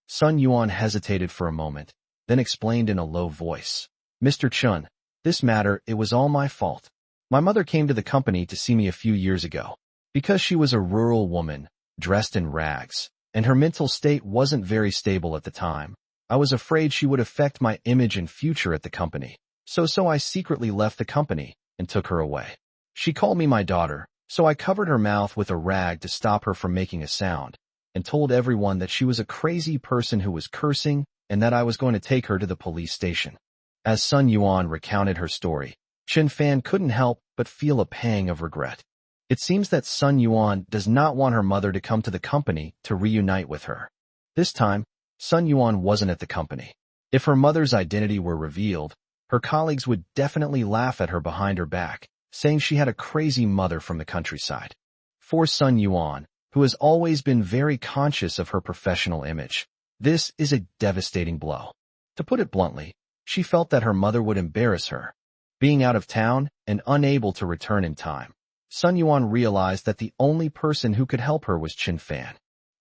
Sun Yuan hesitated for a moment, then explained in a low voice, "Mr. Chun, this matter, it was all my fault. My mother came to the company to see me a few years ago. Because she was a rural woman, dressed in rags, and her mental state wasn't very stable at the time, I was afraid she would affect my image and future at the company. So I secretly left the company and took her away. She called me my daughter, so I covered her mouth with a rag to stop her from making a sound, and told everyone that she was a crazy person who was cursing and that I was going to take her to the police station." As Sun Yuan recounted her story, Chen Fan couldn't help but feel a pang of regret. It seems that Sun Yuan does not want her mother to come to the company to reunite with her. This time, Sun Yuan wasn't at the company. If her mother's identity were revealed, her colleagues would definitely laugh at her behind her back, saying she had a crazy mother from the countryside. For Sun Yuan, who has always been very conscious of her professional image, this is a devastating blow. To put it bluntly, she felt that her mother would embarrass her. Being out of town and unable to return in time, Sun Yuan realized that the only person who could help her was Chen Fan.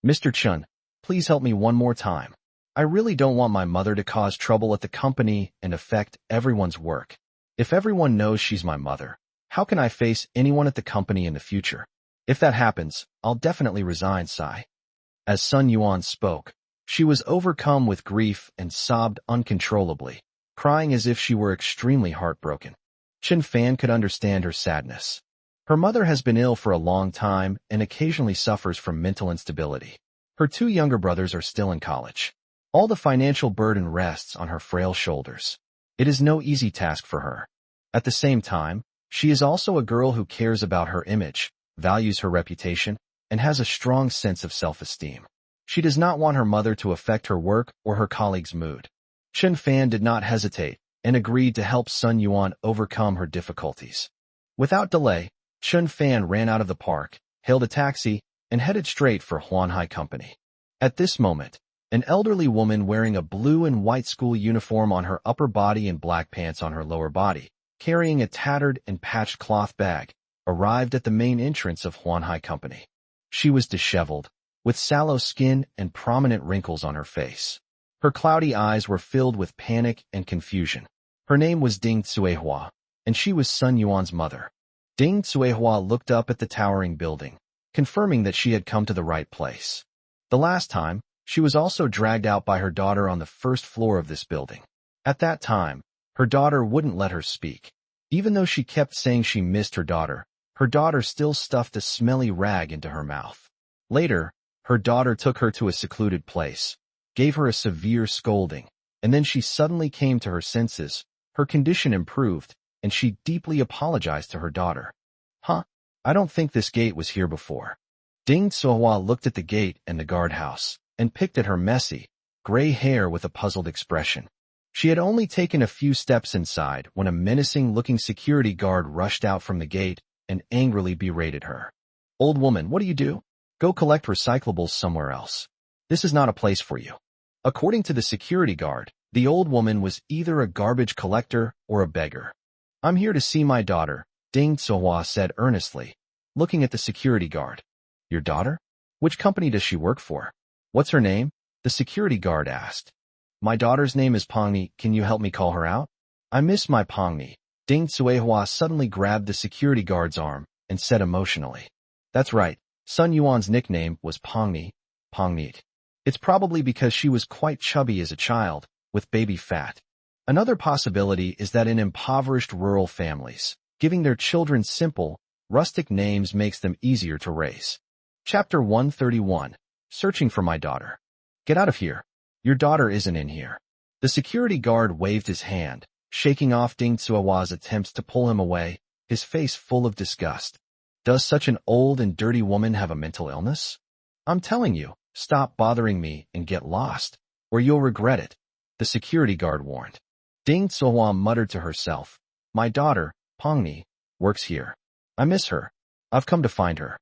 "Mr. Chun, please help me one more time. I really don't want my mother to cause trouble at the company and affect everyone's work. If everyone knows she's my mother, how can I face anyone at the company in the future? If that happens, I'll definitely resign." Sigh. As Sun Yuan spoke, she was overcome with grief and sobbed uncontrollably, crying as if she were extremely heartbroken. Chen Fan could understand her sadness. Her mother has been ill for a long time and occasionally suffers from mental instability. Her two younger brothers are still in college. All the financial burden rests on her frail shoulders. It is no easy task for her. At the same time, she is also a girl who cares about her image, values her reputation, and has a strong sense of self-esteem. She does not want her mother to affect her work or her colleagues' mood. Chen Fan did not hesitate and agreed to help Sun Yuan overcome her difficulties. Without delay, Chen Fan ran out of the park, hailed a taxi, and headed straight for Huanhai Company. At this moment, an elderly woman wearing a blue and white school uniform on her upper body and black pants on her lower body, carrying a tattered and patched cloth bag, arrived at the main entrance of Huanhai Company. She was disheveled, with sallow skin and prominent wrinkles on her face. Her cloudy eyes were filled with panic and confusion. Her name was Ding Tsuehua, and she was Sun Yuan's mother. Ding Tsuehua looked up at the towering building, confirming that she had come to the right place. The last time, she was also dragged out by her daughter on the first floor of this building. At that time, her daughter wouldn't let her speak. Even though she kept saying she missed her daughter still stuffed a smelly rag into her mouth. Later, her daughter took her to a secluded place, gave her a severe scolding, and then she suddenly came to her senses, Her condition improved, and she deeply apologized to her daughter. Huh? I don't think this gate was here before. Ding Suohua looked at the gate and the guardhouse, and picked at her messy, gray hair with a puzzled expression. She had only taken a few steps inside when a menacing-looking security guard rushed out from the gate and angrily berated her. Old woman, what do you do? Go collect recyclables somewhere else. This is not a place for you. According to the security guard, the old woman was either a garbage collector or a beggar. I'm here to see my daughter, Ding Suohua said earnestly, looking at the security guard. Your daughter? Which company does she work for? What's her name? The security guard asked. My daughter's name is Pongni. Can you help me call her out? I miss my Pongni. Ding Suehua suddenly grabbed the security guard's arm and said emotionally. That's right. Sun Yuan's nickname was Pongni, Pongnit. It's probably because she was quite chubby as a child, with baby fat. Another possibility is that in impoverished rural families, giving their children simple, rustic names makes them easier to raise. Chapter 131. Searching for my daughter. Get out of here. Your daughter isn't in here. The security guard waved his hand, shaking off Ding Suohua's attempts to pull him away, his face full of disgust. Does such an old and dirty woman have a mental illness? I'm telling you, stop bothering me and get lost, or you'll regret it, the security guard warned. Ding Suohua muttered to herself, my daughter, Pongni, works here. I miss her. I've come to find her.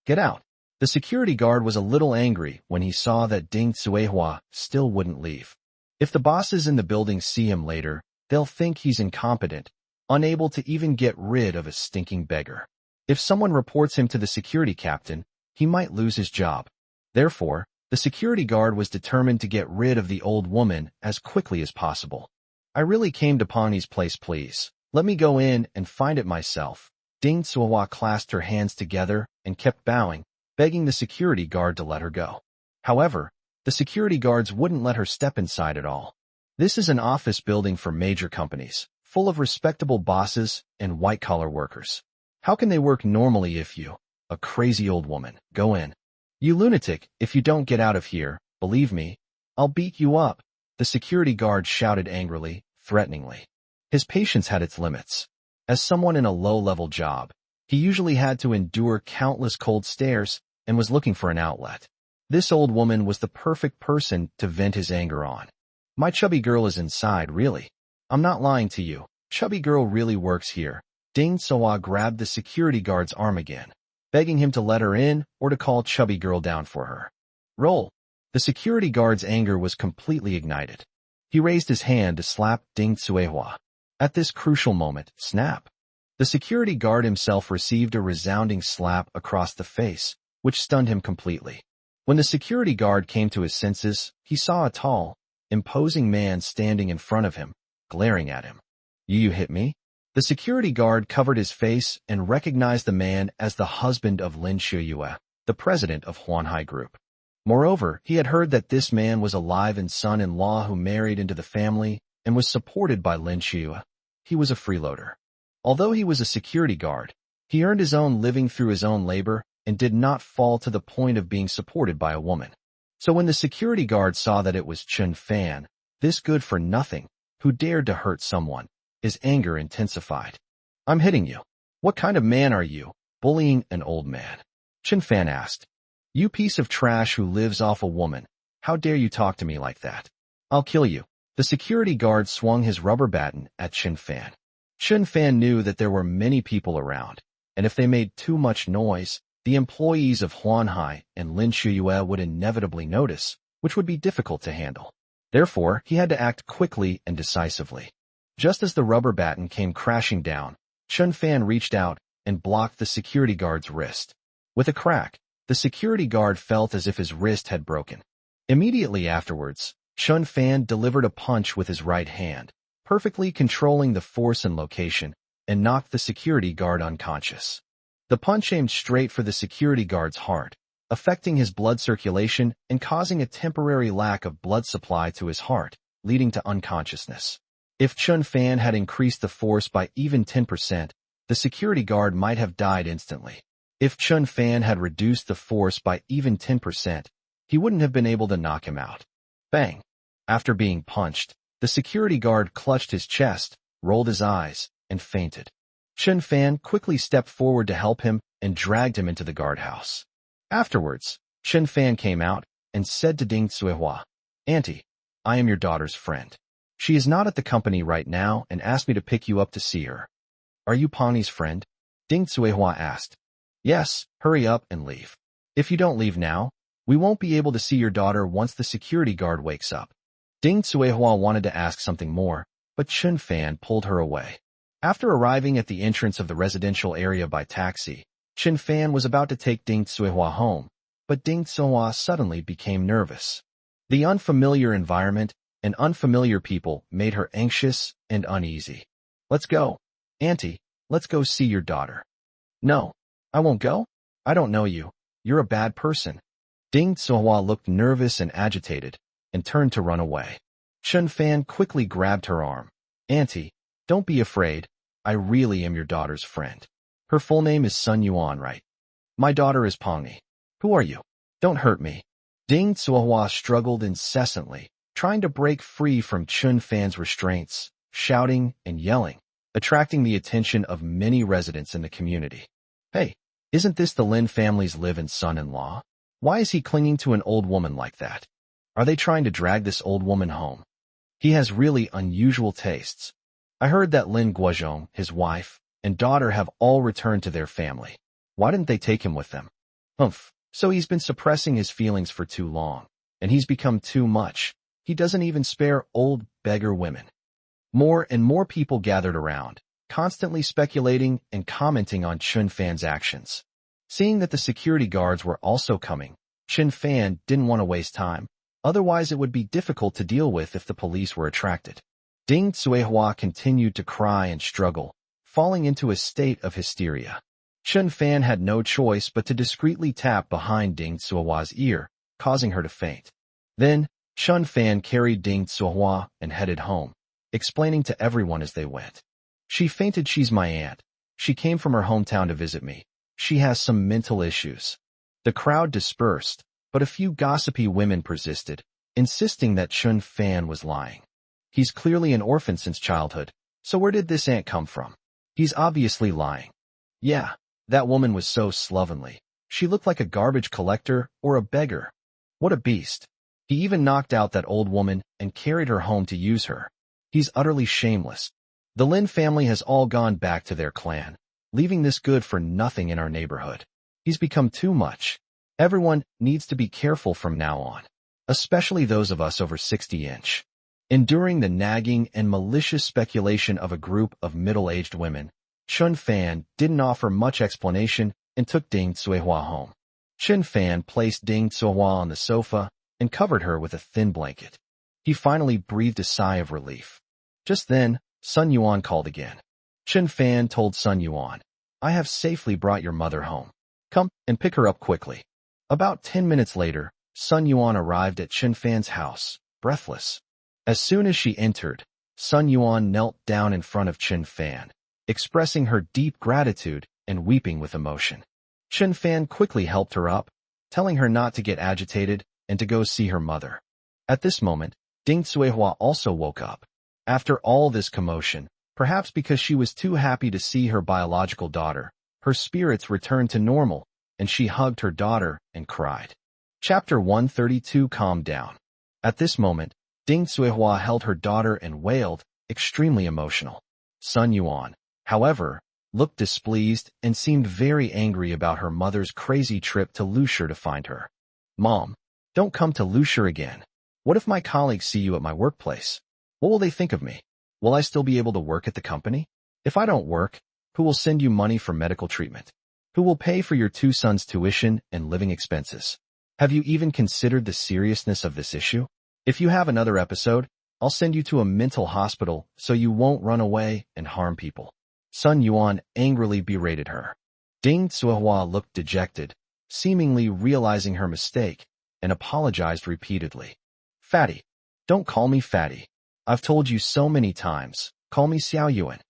Get out. The security guard was a little angry when he saw that Ding Suehua still wouldn't leave. If the bosses in the building see him later, they'll think he's incompetent, unable to even get rid of a stinking beggar. If someone reports him to the security captain, he might lose his job. Therefore, the security guard was determined to get rid of the old woman as quickly as possible. I really came to Pongni's place, please. Let me go in and find it myself. Ding Suohua clasped her hands together and kept bowing, begging the security guard to let her go. However, the security guards wouldn't let her step inside at all. This is an office building for major companies, full of respectable bosses and white-collar workers. How can they work normally if you, a crazy old woman, go in? You lunatic, if you don't get out of here, believe me, I'll beat you up, the security guard shouted angrily, threateningly. His patience had its limits. As someone in a low-level job, he usually had to endure countless cold stares and was looking for an outlet. This old woman was the perfect person to vent his anger on. My chubby girl is inside, really. I'm not lying to you. Chubby girl really works here. Ding Suohua grabbed the security guard's arm again, begging him to let her in or to call chubby girl down for her. Roll. The security guard's anger was completely ignited. He raised his hand to slap Ding Suehua. At this crucial moment, snap. The security guard himself received a resounding slap across the face, which stunned him completely. When the security guard came to his senses, he saw a tall, imposing man standing in front of him, glaring at him. You hit me? The security guard covered his face and recognized the man as the husband of Lin Shuyue, the president of Huanhai Group. Moreover, he had heard that this man was alive and son-in-law who married into the family and was supported by Lin Shuyue. He was a freeloader. Although he was a security guard, he earned his own living through his own labor and did not fall to the point of being supported by a woman. So when the security guard saw that it was Chun Fan, this good-for-nothing, who dared to hurt someone, his anger intensified. I'm hitting you. What kind of man are you, bullying an old man? Chun Fan asked. You piece of trash who lives off a woman, how dare you talk to me like that? I'll kill you. The security guard swung his rubber baton at Chun Fan. Chun Fan knew that there were many people around, and if they made too much noise, the employees of Huanhai and Lin Shuyue would inevitably notice, which would be difficult to handle. Therefore, he had to act quickly and decisively. Just as the rubber baton came crashing down, Chun Fan reached out and blocked the security guard's wrist. With a crack, the security guard felt as if his wrist had broken. Immediately afterwards, Chun Fan delivered a punch with his right hand, perfectly controlling the force and location, and knocked the security guard unconscious. The punch aimed straight for the security guard's heart, affecting his blood circulation and causing a temporary lack of blood supply to his heart, leading to unconsciousness. If Chun Fan had increased the force by even 10%, the security guard might have died instantly. If Chun Fan had reduced the force by even 10%, he wouldn't have been able to knock him out. Bang! After being punched, the security guard clutched his chest, rolled his eyes, and fainted. Chen Fan quickly stepped forward to help him and dragged him into the guardhouse. Afterwards, Chen Fan came out and said to Ding Xuehua, "Auntie, I am your daughter's friend. She is not at the company right now and asked me to pick you up to see her." "Are you Pawni's friend?" Ding Xuehua asked. "Yes, hurry up and leave. If you don't leave now, we won't be able to see your daughter once the security guard wakes up." Ding Xuehua wanted to ask something more, but Chen Fan pulled her away. After arriving at the entrance of the residential area by taxi, Chen Fan was about to take Ding Xuehua home, but Ding Xuehua suddenly became nervous. The unfamiliar environment and unfamiliar people made her anxious and uneasy. "Let's go. Auntie, let's go see your daughter." "No, I won't go. I don't know you. You're a bad person." Ding Xuehua looked nervous and agitated and turned to run away. Chen Fan quickly grabbed her arm. "Auntie, don't be afraid. I really am your daughter's friend. Her full name is Sun Yuan, right? My daughter is Pongyi. Who are you? Don't hurt me." Ding Xuehua struggled incessantly, trying to break free from Chen Fan's restraints, shouting and yelling, attracting the attention of many residents in the community. "Hey, isn't this the Lin family's live-in son-in-law? Why is he clinging to an old woman like that? Are they trying to drag this old woman home? He has really unusual tastes. I heard that Lin Guozhong, his wife, and daughter have all returned to their family. Why didn't they take him with them? Humph, so he's been suppressing his feelings for too long, and he's become too much. He doesn't even spare old beggar women." More and more people gathered around, constantly speculating and commenting on Chen Fan's actions. Seeing that the security guards were also coming, Chen Fan didn't want to waste time. Otherwise, it would be difficult to deal with if the police were attracted. Ding Xuehua continued to cry and struggle, falling into a state of hysteria. Chen Fan had no choice but to discreetly tap behind Ding Xuehua's ear, causing her to faint. Then, Chen Fan carried Ding Xuehua and headed home, explaining to everyone as they went. "She fainted. She's my aunt. She came from her hometown to visit me. She has some mental issues." The crowd dispersed, but a few gossipy women persisted, insisting that Chen Fan was lying. "He's clearly an orphan since childhood, so where did this aunt come from? He's obviously lying. Yeah, that woman was so slovenly. She looked like a garbage collector or a beggar. What a beast. He even knocked out that old woman and carried her home to use her. He's utterly shameless. The Lin family has all gone back to their clan, leaving this good-for-nothing in our neighborhood. He's become too much. Everyone needs to be careful from now on, especially those of us over 60-inch. Enduring the nagging and malicious speculation of a group of middle-aged women, Chen Fan didn't offer much explanation and took Ding Xuehua home. Chen Fan placed Ding Xuehua on the sofa and covered her with a thin blanket. He finally breathed a sigh of relief. Just then, Sun Yuan called again. Chen Fan told Sun Yuan, "I have safely brought your mother home. Come and pick her up quickly." About 10 minutes later, Sun Yuan arrived at Chen Fan's house, breathless. As soon as she entered, Sun Yuan knelt down in front of Chen Fan, expressing her deep gratitude and weeping with emotion. Chen Fan quickly helped her up, telling her not to get agitated and to go see her mother. At this moment, Ding Xuehua also woke up. After all this commotion, perhaps because she was too happy to see her biological daughter, her spirits returned to normal, and she hugged her daughter and cried. Chapter 132. Calm down. At this moment, Ding Xuehua held her daughter and wailed, extremely emotional. Sun Yuan, however, looked displeased and seemed very angry about her mother's crazy trip to Lushur to find her. "Mom, don't come to Lushur again. What if my colleagues see you at my workplace? What will they think of me? Will I still be able to work at the company? If I don't work, who will send you money for medical treatment? Who will pay for your 2 sons' tuition and living expenses? Have you even considered the seriousness of this issue? If you have another episode, I'll send you to a mental hospital so you won't run away and harm people." Sun Yuan angrily berated her. Ding Xuehua looked dejected, seemingly realizing her mistake, and apologized repeatedly. "Fatty, don't call me Fatty. I've told you so many times, call me Xiao Yuan."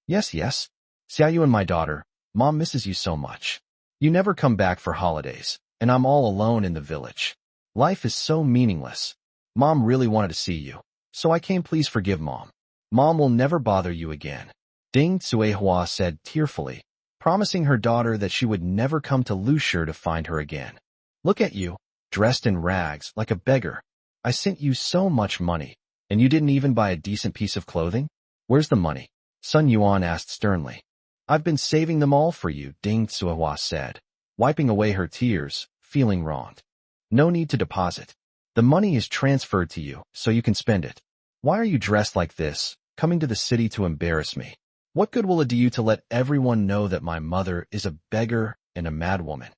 Yes, Xiao Yuan, my daughter, Mom misses you so much. You never come back for holidays, and I'm all alone in the village. Life is so meaningless. Mom really wanted to see you, so I came. Please forgive Mom." Mom will never bother you again, Ding Zuehua said tearfully, promising her daughter that she would never come to Lushur to find her again. Look at you, dressed in rags like a beggar. I sent you so much money, and you didn't even buy a decent piece of clothing? Where's the money? Sun Yuan asked sternly. I've been saving them all for you, Ding Zuehua said, wiping away her tears, feeling wronged. No need to deposit. The money is transferred to you, so you can spend it. Why are you dressed like this, coming to the city to embarrass me? What good will it do you to let everyone know that my mother is a beggar and a madwoman?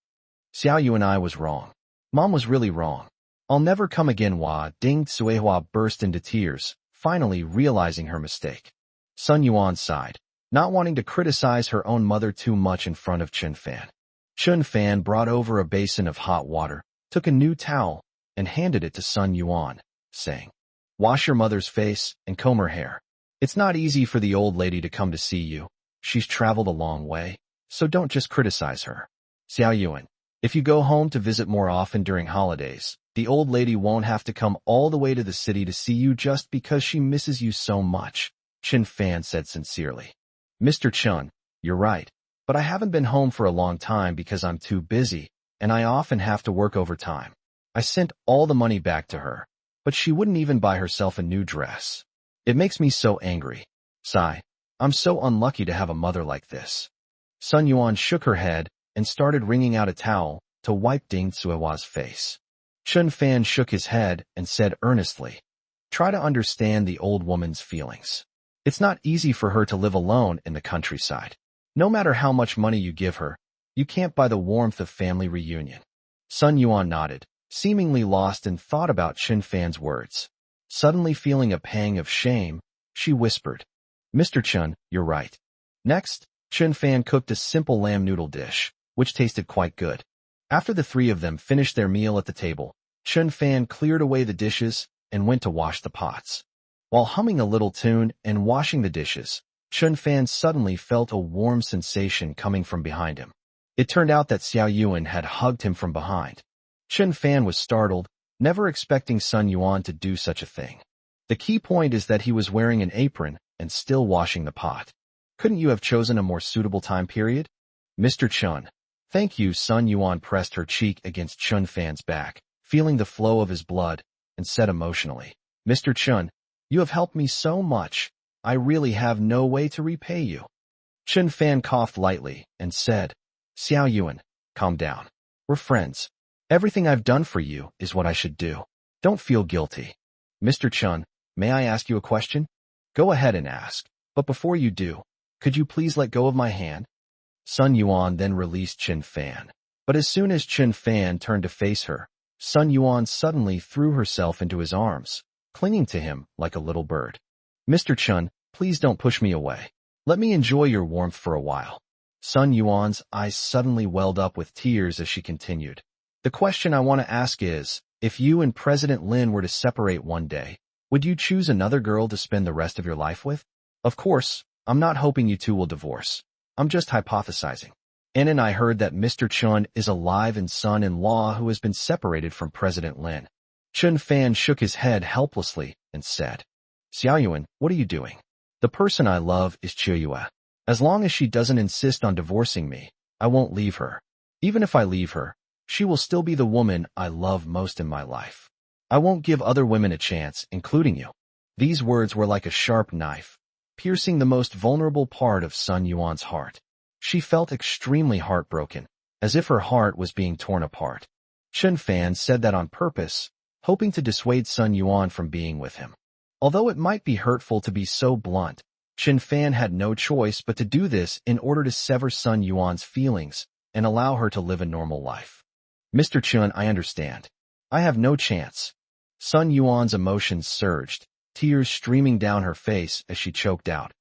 Xiao Yu and I was wrong. Mom was really wrong. I'll never come again, Wah. Ding Zuehua burst into tears, finally realizing her mistake. Sun Yuan sighed, not wanting to criticize her own mother too much in front of Chun Fan. Chun Fan brought over a basin of hot water, took a new towel, and handed it to Sun Yuan, saying, Wash your mother's face and comb her hair. It's not easy for the old lady to come to see you. She's traveled a long way, so don't just criticize her. Xiao Yuan, if you go home to visit more often during holidays, the old lady won't have to come all the way to the city to see you just because she misses you so much, Chun Fan said sincerely. Mr. Chun, you're right, but I haven't been home for a long time because I'm too busy, and I often have to work overtime. I sent all the money back to her, but she wouldn't even buy herself a new dress. It makes me so angry. Sigh, I'm so unlucky to have a mother like this. Sun Yuan shook her head and started wringing out a towel to wipe Ding Zuehua's face. Chun Fan shook his head and said earnestly, Try to understand the old woman's feelings. It's not easy for her to live alone in the countryside. No matter how much money you give her, you can't buy the warmth of family reunion. Sun Yuan nodded, seemingly lost in thought about Chun Fan's words. Suddenly feeling a pang of shame, she whispered, Mr. Chun, you're right. Next, Chun Fan cooked a simple lamb noodle dish, which tasted quite good. After the three of them finished their meal at the table, Chun Fan cleared away the dishes and went to wash the pots. While humming a little tune and washing the dishes, Chun Fan suddenly felt a warm sensation coming from behind him. It turned out that Xiao Yuan had hugged him from behind. Chun Fan was startled, never expecting Sun Yuan to do such a thing. The key point is that he was wearing an apron and still washing the pot. Couldn't you have chosen a more suitable time period? Mr. Chun. Thank you. Sun Yuan pressed her cheek against Chun Fan's back, feeling the flow of his blood, and said emotionally, Mr. Chun, you have helped me so much. I really have no way to repay you. Chun Fan coughed lightly and said, Xiao Yuan, calm down. We're friends. Everything I've done for you is what I should do. Don't feel guilty. Mr. Chun, may I ask you a question? Go ahead and ask, but before you do, could you please let go of my hand? Sun Yuan then released Chun Fan. But as soon as Chun Fan turned to face her, Sun Yuan suddenly threw herself into his arms, clinging to him like a little bird. Mr. Chun, please don't push me away. Let me enjoy your warmth for a while. Sun Yuan's eyes suddenly welled up with tears as she continued. The question I want to ask is, if you and President Lin were to separate one day, would you choose another girl to spend the rest of your life with? Of course, I'm not hoping you two will divorce. I'm just hypothesizing. Ann and I heard that Mr. Chun is alive and son-in-law who has been separated from President Lin. Chun Fan shook his head helplessly and said, Xiao Yuan, what are you doing? The person I love is Chiyue. As long as she doesn't insist on divorcing me, I won't leave her. Even if I leave her, she will still be the woman I love most in my life. I won't give other women a chance, including you. These words were like a sharp knife, piercing the most vulnerable part of Sun Yuan's heart. She felt extremely heartbroken, as if her heart was being torn apart. Chun Fan said that on purpose, hoping to dissuade Sun Yuan from being with him. Although it might be hurtful to be so blunt, Chun Fan had no choice but to do this in order to sever Sun Yuan's feelings and allow her to live a normal life. Mr. Chun, I understand. I have no chance. Sun Yuan's emotions surged, tears streaming down her face as she choked out.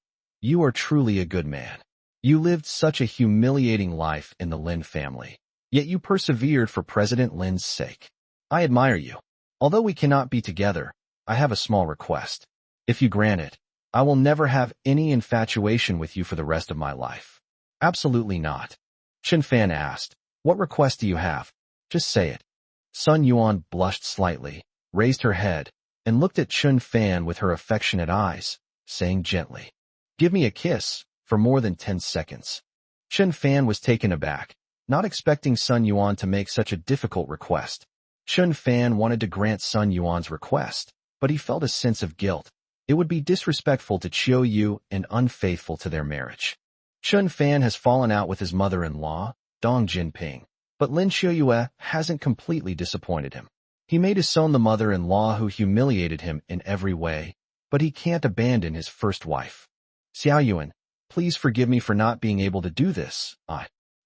You are truly a good man. You lived such a humiliating life in the Lin family, yet you persevered for President Lin's sake. I admire you. Although we cannot be together, I have a small request. If you grant it, I will never have any infatuation with you for the rest of my life. Absolutely not. Chun Fan asked, What request do you have? Just say it. Sun Yuan blushed slightly, raised her head, and looked at Chun Fan with her affectionate eyes, saying gently, "Give me a kiss," for more than 10 seconds. Chen Fan was taken aback, not expecting Sun Yuan to make such a difficult request. Chen Fan wanted to grant Sun Yuan's request, but he felt a sense of guilt. It would be disrespectful to Chiu Yu and unfaithful to their marriage. Chen Fan has fallen out with his mother-in-law, Dong Jinping, but Lin Xiuyue hasn't completely disappointed him. He may disown the mother-in-law who humiliated him in every way, but he can't abandon his first wife. "Xiao Yuan, please forgive me for not being able to do this.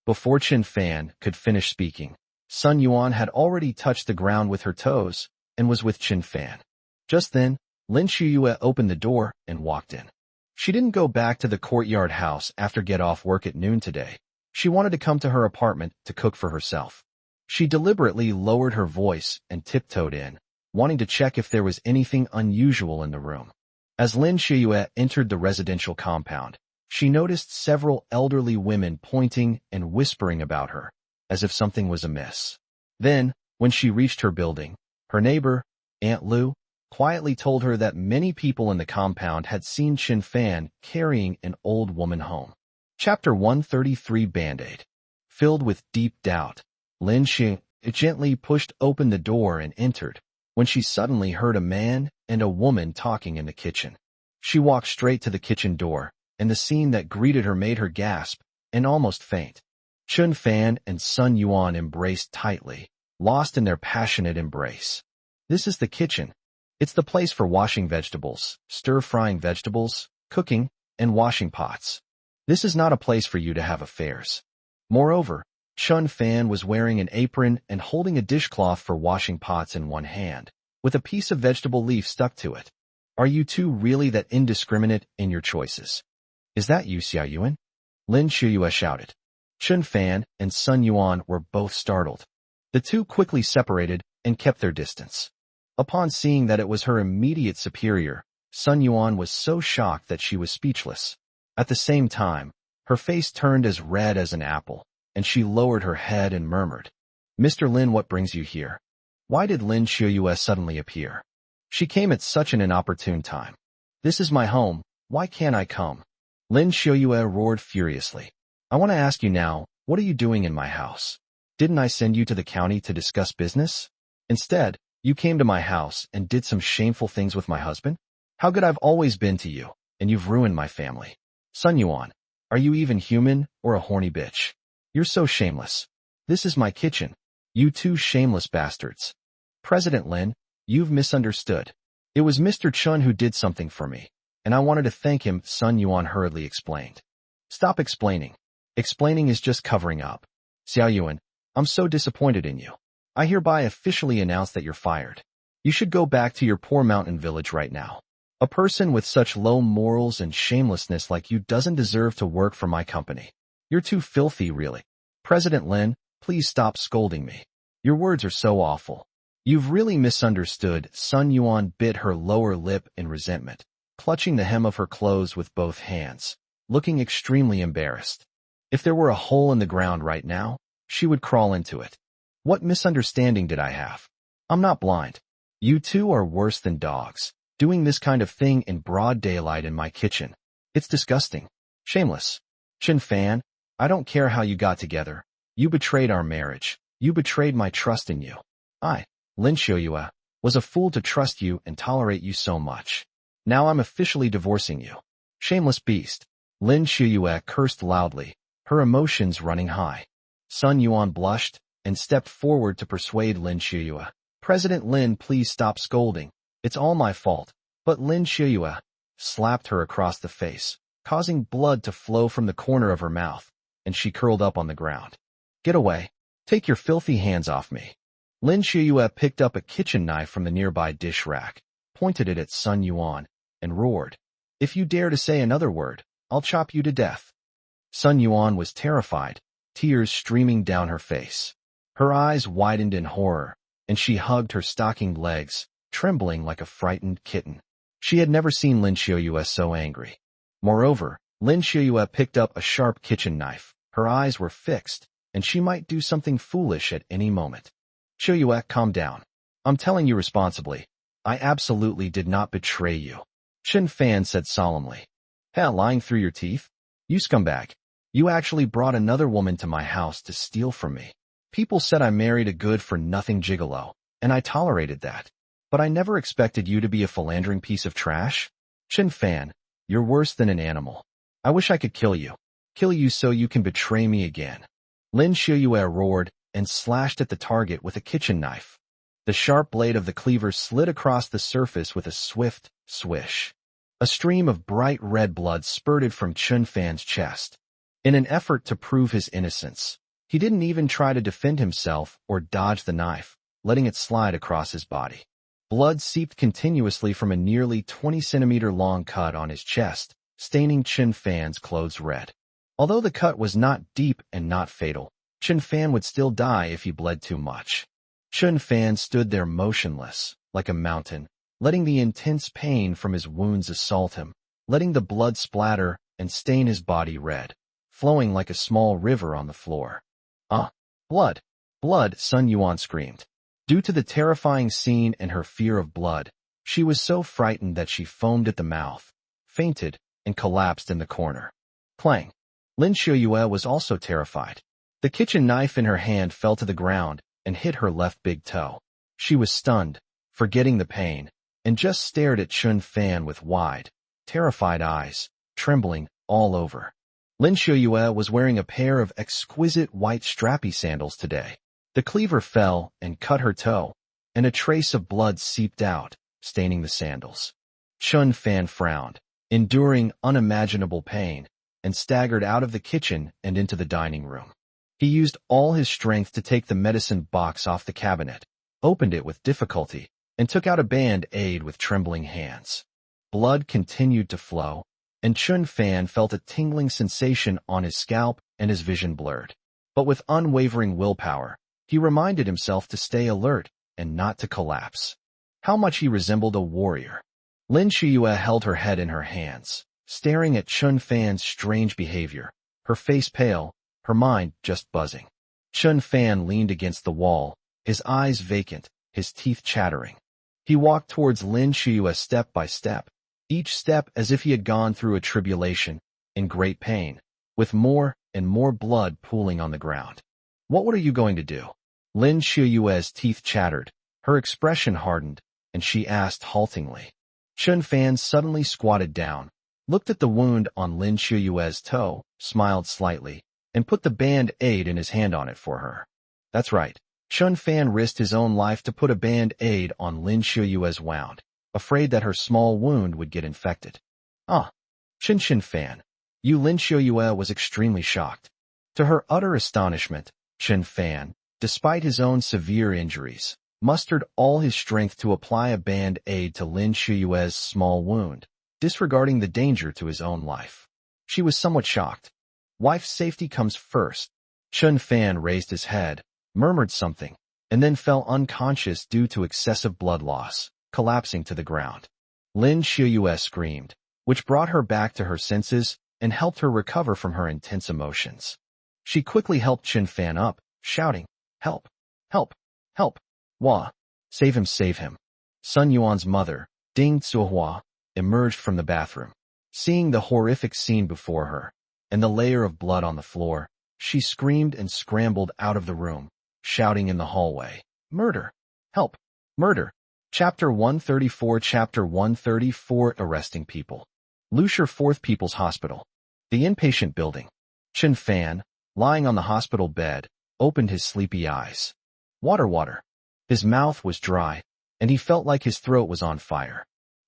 Before Chen Fan could finish speaking, Sun Yuan had already touched the ground with her toes and was with Chen Fan. Just then, Lin Xiuyue opened the door and walked in. She didn't go back to the courtyard house after get off work at noon today. She wanted to come to her apartment to cook for herself. She deliberately lowered her voice and tiptoed in, wanting to check if there was anything unusual in the room. As Lin Xiuyue entered the residential compound, she noticed several elderly women pointing and whispering about her, as if something was amiss. Then, when she reached her building, her neighbor, Aunt Lu, quietly told her that many people in the compound had seen Chen Fan carrying an old woman home. Chapter 133 Band-Aid. Filled with deep doubt, Lin Xiuyue gently pushed open the door and entered, when she suddenly heard a man and a woman talking in the kitchen. She walked straight to the kitchen door, and the scene that greeted her made her gasp and almost faint. Chen Fan and Sun Yuan embraced tightly, lost in their passionate embrace. "This is the kitchen. It's the place for washing vegetables, stir-frying vegetables, cooking, and washing pots. This is not a place for you to have affairs." Moreover, Chen Fan was wearing an apron and holding a dishcloth for washing pots in one hand, with a piece of vegetable leaf stuck to it. "Are you two really that indiscriminate in your choices? Is that you, Xiao Yuan?" Lin Xiuyue shouted. Chen Fan and Sun Yuan were both startled. The two quickly separated and kept their distance. Upon seeing that it was her immediate superior, Sun Yuan was so shocked that she was speechless. At the same time, her face turned as red as an apple, and she lowered her head and murmured, "Mr. Lin, what brings you here?" Why did Lin Xiuyue suddenly appear? She came at such an inopportune time. "This is my home, why can't I come?" Lin Xiuyue roared furiously. "I want to ask you now, what are you doing in my house? Didn't I send you to the county to discuss business? Instead, you came to my house and did some shameful things with my husband? How good I've always been to you, and you've ruined my family. Sun Yuan, are you even human or a horny bitch? You're so shameless. This is my kitchen. You two shameless bastards." "President Lin, you've misunderstood. It was Mr. Chun who did something for me, and I wanted to thank him," Sun Yuan hurriedly explained. "Stop explaining. Explaining is just covering up. Xiao Yuan, I'm so disappointed in you. I hereby officially announce that you're fired. You should go back to your poor mountain village right now. A person with such low morals and shamelessness like you doesn't deserve to work for my company. You're too filthy, really. President Lin, please stop scolding me. Your words are so awful. You've really misunderstood." Sun Yuan bit her lower lip in resentment, clutching the hem of her clothes with both hands, looking extremely embarrassed. If there were a hole in the ground right now, she would crawl into it. "What misunderstanding did I have? I'm not blind. You two are worse than dogs, doing this kind of thing in broad daylight in my kitchen. It's disgusting. Shameless. Chen Fan, I don't care how you got together. You betrayed our marriage. You betrayed my trust in you. I, Lin Xiuyue, was a fool to trust you and tolerate you so much. Now I'm officially divorcing you. Shameless beast." Lin Xiuyue cursed loudly, her emotions running high. Sun Yuan blushed and stepped forward to persuade Lin Xiuyue. "President Lin, please stop scolding. It's all my fault." But Lin Xiuyue slapped her across the face, causing blood to flow from the corner of her mouth, and she curled up on the ground. "Get away. Take your filthy hands off me." Lin Xiuyue picked up a kitchen knife from the nearby dish rack, pointed it at Sun Yuan, and roared, "If you dare to say another word, I'll chop you to death." Sun Yuan was terrified, tears streaming down her face. Her eyes widened in horror, and she hugged her stockinged legs, trembling like a frightened kitten. She had never seen Lin Xiuyue so angry. Moreover, Lin Xiuyue picked up a sharp kitchen knife. Her eyes were fixed, and she might do something foolish at any moment. "Xiuyue, calm down. I'm telling you responsibly. I absolutely did not betray you. Chen Fan said solemnly. Hey, lying through your teeth? You scumbag. You actually brought another woman to my house to steal from me. People said I married a good-for-nothing gigolo, and I tolerated that. But I never expected you to be a philandering piece of trash. Chen Fan, you're worse than an animal. I wish I could kill you. Kill you so you can betray me again. Lin Xiuyue roared and slashed at the target with a kitchen knife. The sharp blade of the cleaver slid across the surface with a swift swish. A stream of bright red blood spurted from Chen Fan's chest. In an effort to prove his innocence, he didn't even try to defend himself or dodge the knife, letting it slide across his body. Blood seeped continuously from a nearly 20-centimeter-long cut on his chest, staining Chen Fan's clothes red. Although the cut was not deep and not fatal, Chen Fan would still die if he bled too much. Chen Fan stood there motionless, like a mountain, letting the intense pain from his wounds assault him, letting the blood splatter and stain his body red, flowing like a small river on the floor. Blood! Blood! Sun Yuan screamed. Due to the terrifying scene and her fear of blood, she was so frightened that she foamed at the mouth, fainted, and collapsed in the corner. Clang! Lin Xiuyue was also terrified. The kitchen knife in her hand fell to the ground and hit her left big toe. She was stunned, forgetting the pain, and just stared at Chen Fan with wide, terrified eyes, trembling all over. Lin Xiuyue was wearing a pair of exquisite white strappy sandals today. The cleaver fell and cut her toe, and a trace of blood seeped out, staining the sandals. Chen Fan frowned, enduring unimaginable pain, and staggered out of the kitchen and into the dining room. He used all his strength to take the medicine box off the cabinet, opened it with difficulty, and took out a band-aid with trembling hands. Blood continued to flow, and Chen Fan felt a tingling sensation on his scalp and his vision blurred. But with unwavering willpower, he reminded himself to stay alert and not to collapse. How much he resembled a warrior. Lin Xiuyue held her head in her hands, staring at Chen Fan's strange behavior, her face pale, her mind just buzzing. Chen Fan leaned against the wall, his eyes vacant, his teeth chattering. He walked towards Lin Xiuyue step by step, each step as if he had gone through a tribulation, in great pain, with more and more blood pooling on the ground. What are you going to do? Lin Xiuyue's teeth chattered, her expression hardened, and she asked haltingly. Chen Fan suddenly squatted down, looked at the wound on Lin Xiuyue's toe, smiled slightly, and put the band-aid in his hand on it for her. That's right. Chen Fan risked his own life to put a band-aid on Lin Xiuyue's wound, afraid that her small wound would get infected. Chen Fan. Lin Xiuyue was extremely shocked. To her utter astonishment, Chen Fan, despite his own severe injuries, mustered all his strength to apply a band-aid to Lin Xiuyue's small wound, disregarding the danger to his own life. She was somewhat shocked. Wife's safety comes first. Chen Fan raised his head, murmured something, and then fell unconscious due to excessive blood loss, collapsing to the ground. Lin Xiuyue screamed, which brought her back to her senses and helped her recover from her intense emotions. She quickly helped Chen Fan up, shouting, "Help! Help! Help! Hua! Save him! Save him!" Sun Yuan's mother, Ding Zuohua, emerged from the bathroom. Seeing the horrific scene before her, and the layer of blood on the floor, she screamed and scrambled out of the room, shouting in the hallway, "Murder! Help! Murder!" Chapter 134 Arresting People. Lucier 4th People's Hospital. The inpatient building. Chen Fan, lying on the hospital bed, opened his sleepy eyes. Water. His mouth was dry, and he felt like his throat was on fire.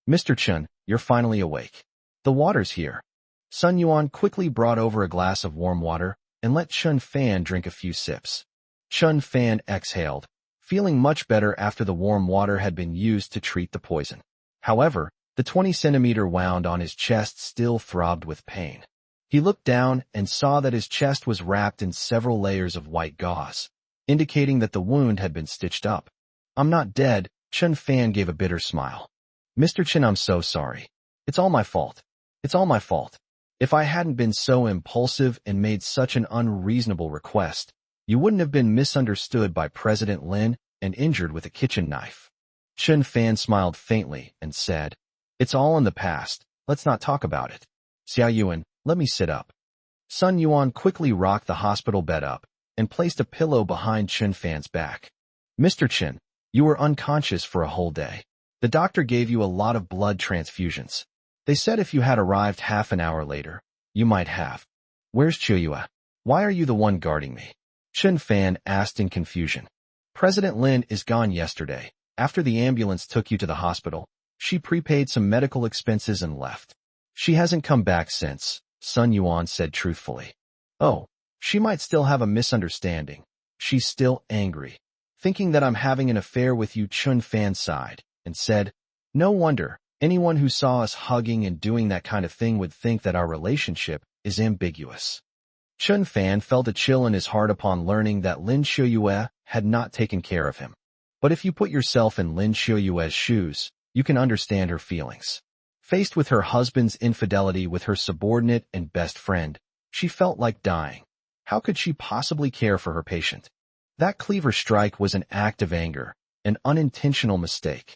"Mr. Chen, you're finally awake. The water's here." Sun Yuan quickly brought over a glass of warm water and let Chen Fan drink a few sips. Chen Fan exhaled, feeling much better after the warm water had been used to treat the poison. However, the 20-centimeter wound on his chest still throbbed with pain. He looked down and saw that his chest was wrapped in several layers of white gauze, indicating that the wound had been stitched up. "I'm not dead," Chen Fan gave a bitter smile. "Mr. Chen, I'm so sorry. It's all my fault. It's all my fault. If I hadn't been so impulsive and made such an unreasonable request, you wouldn't have been misunderstood by President Lin and injured with a kitchen knife." Chen Fan smiled faintly and said, It's all in the past. Let's not talk about it. Xiao Yuan, let me sit up. Sun Yuan quickly rocked the hospital bed up and placed a pillow behind Chen Fan's back. Mr. Chen, you were unconscious for a whole day. The doctor gave you a lot of blood transfusions. They said if you had arrived half an hour later, you might have. Where's Chuyue? Why are you the one guarding me? Chen Fan asked in confusion. President Lin is gone yesterday. After the ambulance took you to the hospital, she prepaid some medical expenses and left. She hasn't come back since, Sun Yuan said truthfully. Oh, she might still have a misunderstanding. She's still angry. Thinking that I'm having an affair with you, Chen Fan sighed and said, no wonder. Anyone who saw us hugging and doing that kind of thing would think that our relationship is ambiguous. Chen Fan felt a chill in his heart upon learning that Lin Xiuyue had not taken care of him. But if you put yourself in Lin Xiuyue's shoes, you can understand her feelings. Faced with her husband's infidelity with her subordinate and best friend, she felt like dying. How could she possibly care for her patient? That cleaver strike was an act of anger, an unintentional mistake.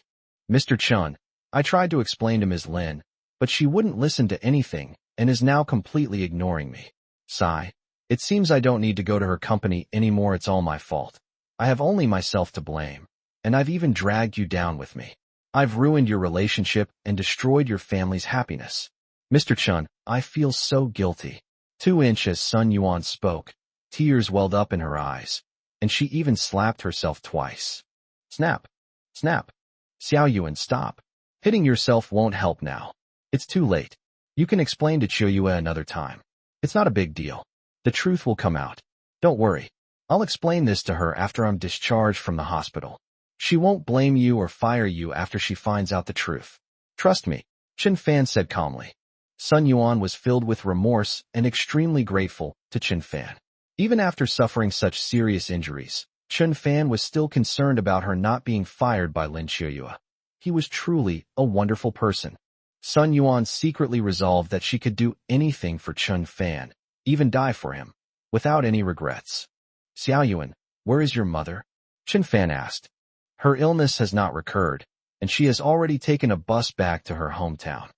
Mr. Chun, I tried to explain to Ms. Lin, but she wouldn't listen to anything and is now completely ignoring me. Sigh. It seems I don't need to go to her company anymore. It's all my fault. I have only myself to blame, and I've even dragged you down with me. I've ruined your relationship and destroyed your family's happiness. Mr. Chun, I feel so guilty. 2 inches as Sun Yuan spoke. Tears welled up in her eyes, and she even slapped herself twice. Snap. Snap. Xiao Yuan, stop. Hitting yourself won't help now. It's too late. You can explain to Chuyue another time. It's not a big deal. The truth will come out. Don't worry. I'll explain this to her after I'm discharged from the hospital. She won't blame you or fire you after she finds out the truth. Trust me, Chen Fan said calmly. Sun Yuan was filled with remorse and extremely grateful to Chen Fan. Even after suffering such serious injuries, Chen Fan was still concerned about her not being fired by Lin Xiuyue. He was truly a wonderful person. Sun Yuan secretly resolved that she could do anything for Chen Fan, even die for him, without any regrets. Xiao Yuan, where is your mother? Chen Fan asked. Her illness has not recurred, and she has already taken a bus back to her hometown.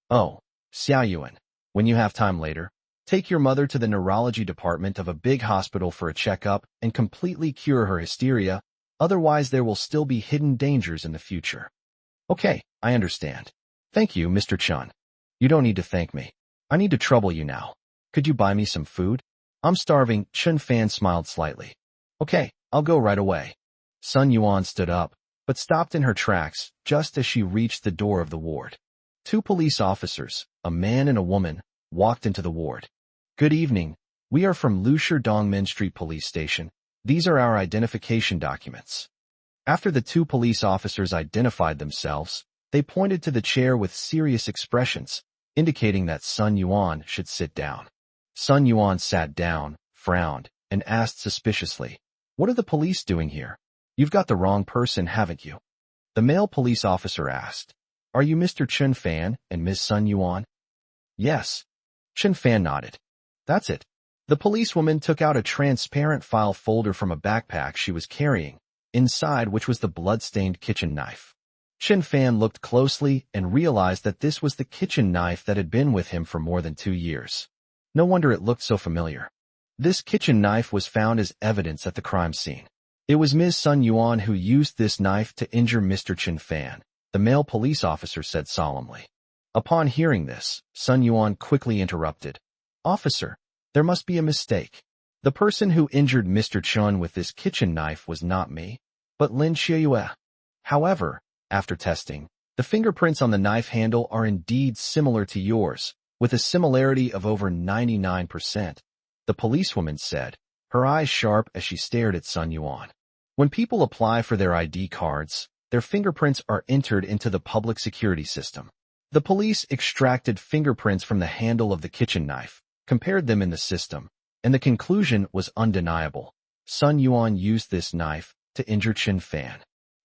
Oh, Xiao Yuan, when you have time later, take your mother to the neurology department of a big hospital for a checkup and completely cure her hysteria, otherwise there will still be hidden dangers in the future. Okay, I understand. Thank you, Mr. Chun. You don't need to thank me. I need to trouble you now. Could you buy me some food? I'm starving. Chen Fan smiled slightly. Okay, I'll go right away. Sun Yuan stood up, but stopped in her tracks just as she reached the door of the ward. 2 police officers, a man and a woman, walked into the ward. Good evening. We are from Lusher Dongmen Street Police Station. These are our identification documents. After the 2 police officers identified themselves, they pointed to the chair with serious expressions, indicating that Sun Yuan should sit down. Sun Yuan sat down, frowned, and asked suspiciously, What are the police doing here? You've got the wrong person, haven't you? The male police officer asked. Are you Mr. Chen Fan and Ms. Sun Yuan? Yes. Chen Fan nodded. That's it. The policewoman took out a transparent file folder from a backpack she was carrying, inside which was the blood-stained kitchen knife. Chen Fan looked closely and realized that this was the kitchen knife that had been with him for more than 2 years. No wonder it looked so familiar. This kitchen knife was found as evidence at the crime scene. It was Ms. Sun Yuan who used this knife to injure Mr. Chen Fan, the male police officer said solemnly. Upon hearing this, Sun Yuan quickly interrupted. Officer, there must be a mistake. The person who injured Mr. Chun with this kitchen knife was not me, but Lin Xiuyue. However, after testing, the fingerprints on the knife handle are indeed similar to yours, with a similarity of over 99%, the policewoman said, her eyes sharp as she stared at Sun Yuan. When people apply for their ID cards, their fingerprints are entered into the public security system. The police extracted fingerprints from the handle of the kitchen knife, compared them in the system, and the conclusion was undeniable. Sun Yuan used this knife to injure Chen Fan.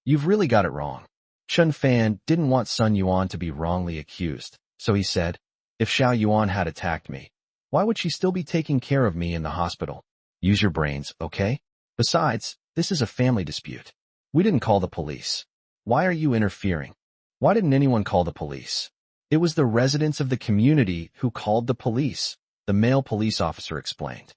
You've really got it wrong. Chen Fan didn't want Sun Yuan to be wrongly accused, so he said, if Xiao Yuan had attacked me, why would she still be taking care of me in the hospital? Use your brains, okay? Besides, this is a family dispute. We didn't call the police. Why are you interfering? Why didn't anyone call the police? It was the residents of the community who called the police, the male police officer explained.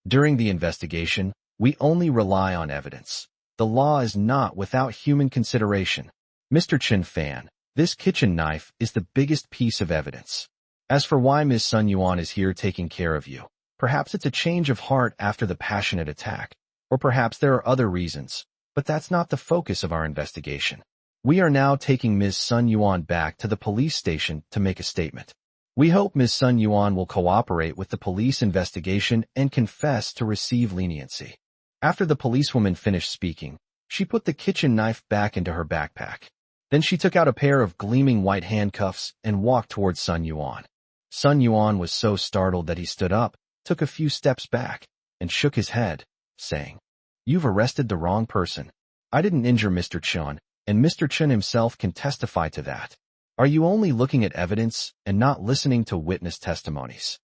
During the investigation, we only rely on evidence. The law is not without human consideration. Mr. Chen Fan, this kitchen knife is the biggest piece of evidence. As for why Ms. Sun Yuan is here taking care of you, perhaps it's a change of heart after the passionate attack, or perhaps there are other reasons, but that's not the focus of our investigation. We are now taking Ms. Sun Yuan back to the police station to make a statement. We hope Ms. Sun Yuan will cooperate with the police investigation and confess to receive leniency. After the policewoman finished speaking, she put the kitchen knife back into her backpack. Then she took out a pair of gleaming white handcuffs and walked towards Sun Yuan. Sun Yuan was so startled that he stood up, took a few steps back, and shook his head, saying, "You've arrested the wrong person. I didn't injure Mr. Chen, and Mr. Chen himself can testify to that. Are you only looking at evidence and not listening to witness testimonies?"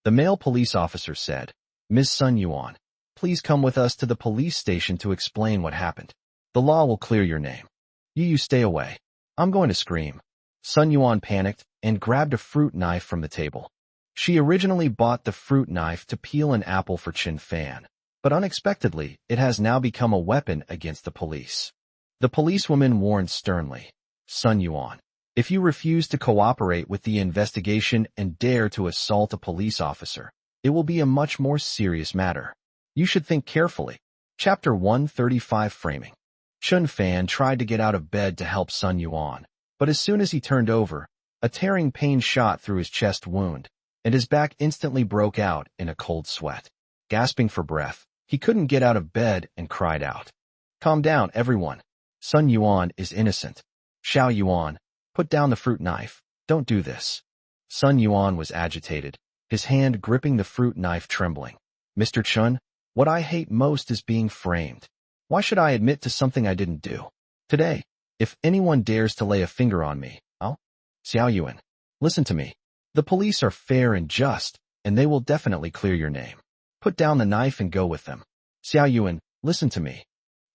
The male police officer said, "Ms. Sun Yuan, please come with us to the police station to explain what happened. The law will clear your name. You stay away. I'm going to scream." Sun Yuan panicked and grabbed a fruit knife from the table. She originally bought the fruit knife to peel an apple for Chen Fan, but unexpectedly, it has now become a weapon against the police. The policewoman warned sternly, "Sun Yuan, if you refuse to cooperate with the investigation and dare to assault a police officer, it will be a much more serious matter. You should think carefully." Chapter 135 Framing. Chen Fan tried to get out of bed to help Sun Yuan, but as soon as he turned over, a tearing pain shot through his chest wound, and his back instantly broke out in a cold sweat. Gasping for breath, he couldn't get out of bed and cried out, "Calm down, everyone. Sun Yuan is innocent. Xiao Yuan, put down the fruit knife. Don't do this." Sun Yuan was agitated, his hand gripping the fruit knife trembling. "Mr. Chen, what I hate most is being framed. Why should I admit to something I didn't do? Today, if anyone dares to lay a finger on me, I'll—" "Xiao Yuan, listen to me. The police are fair and just, and they will definitely clear your name. Put down the knife and go with them." "Xiao Yuan, listen to me,"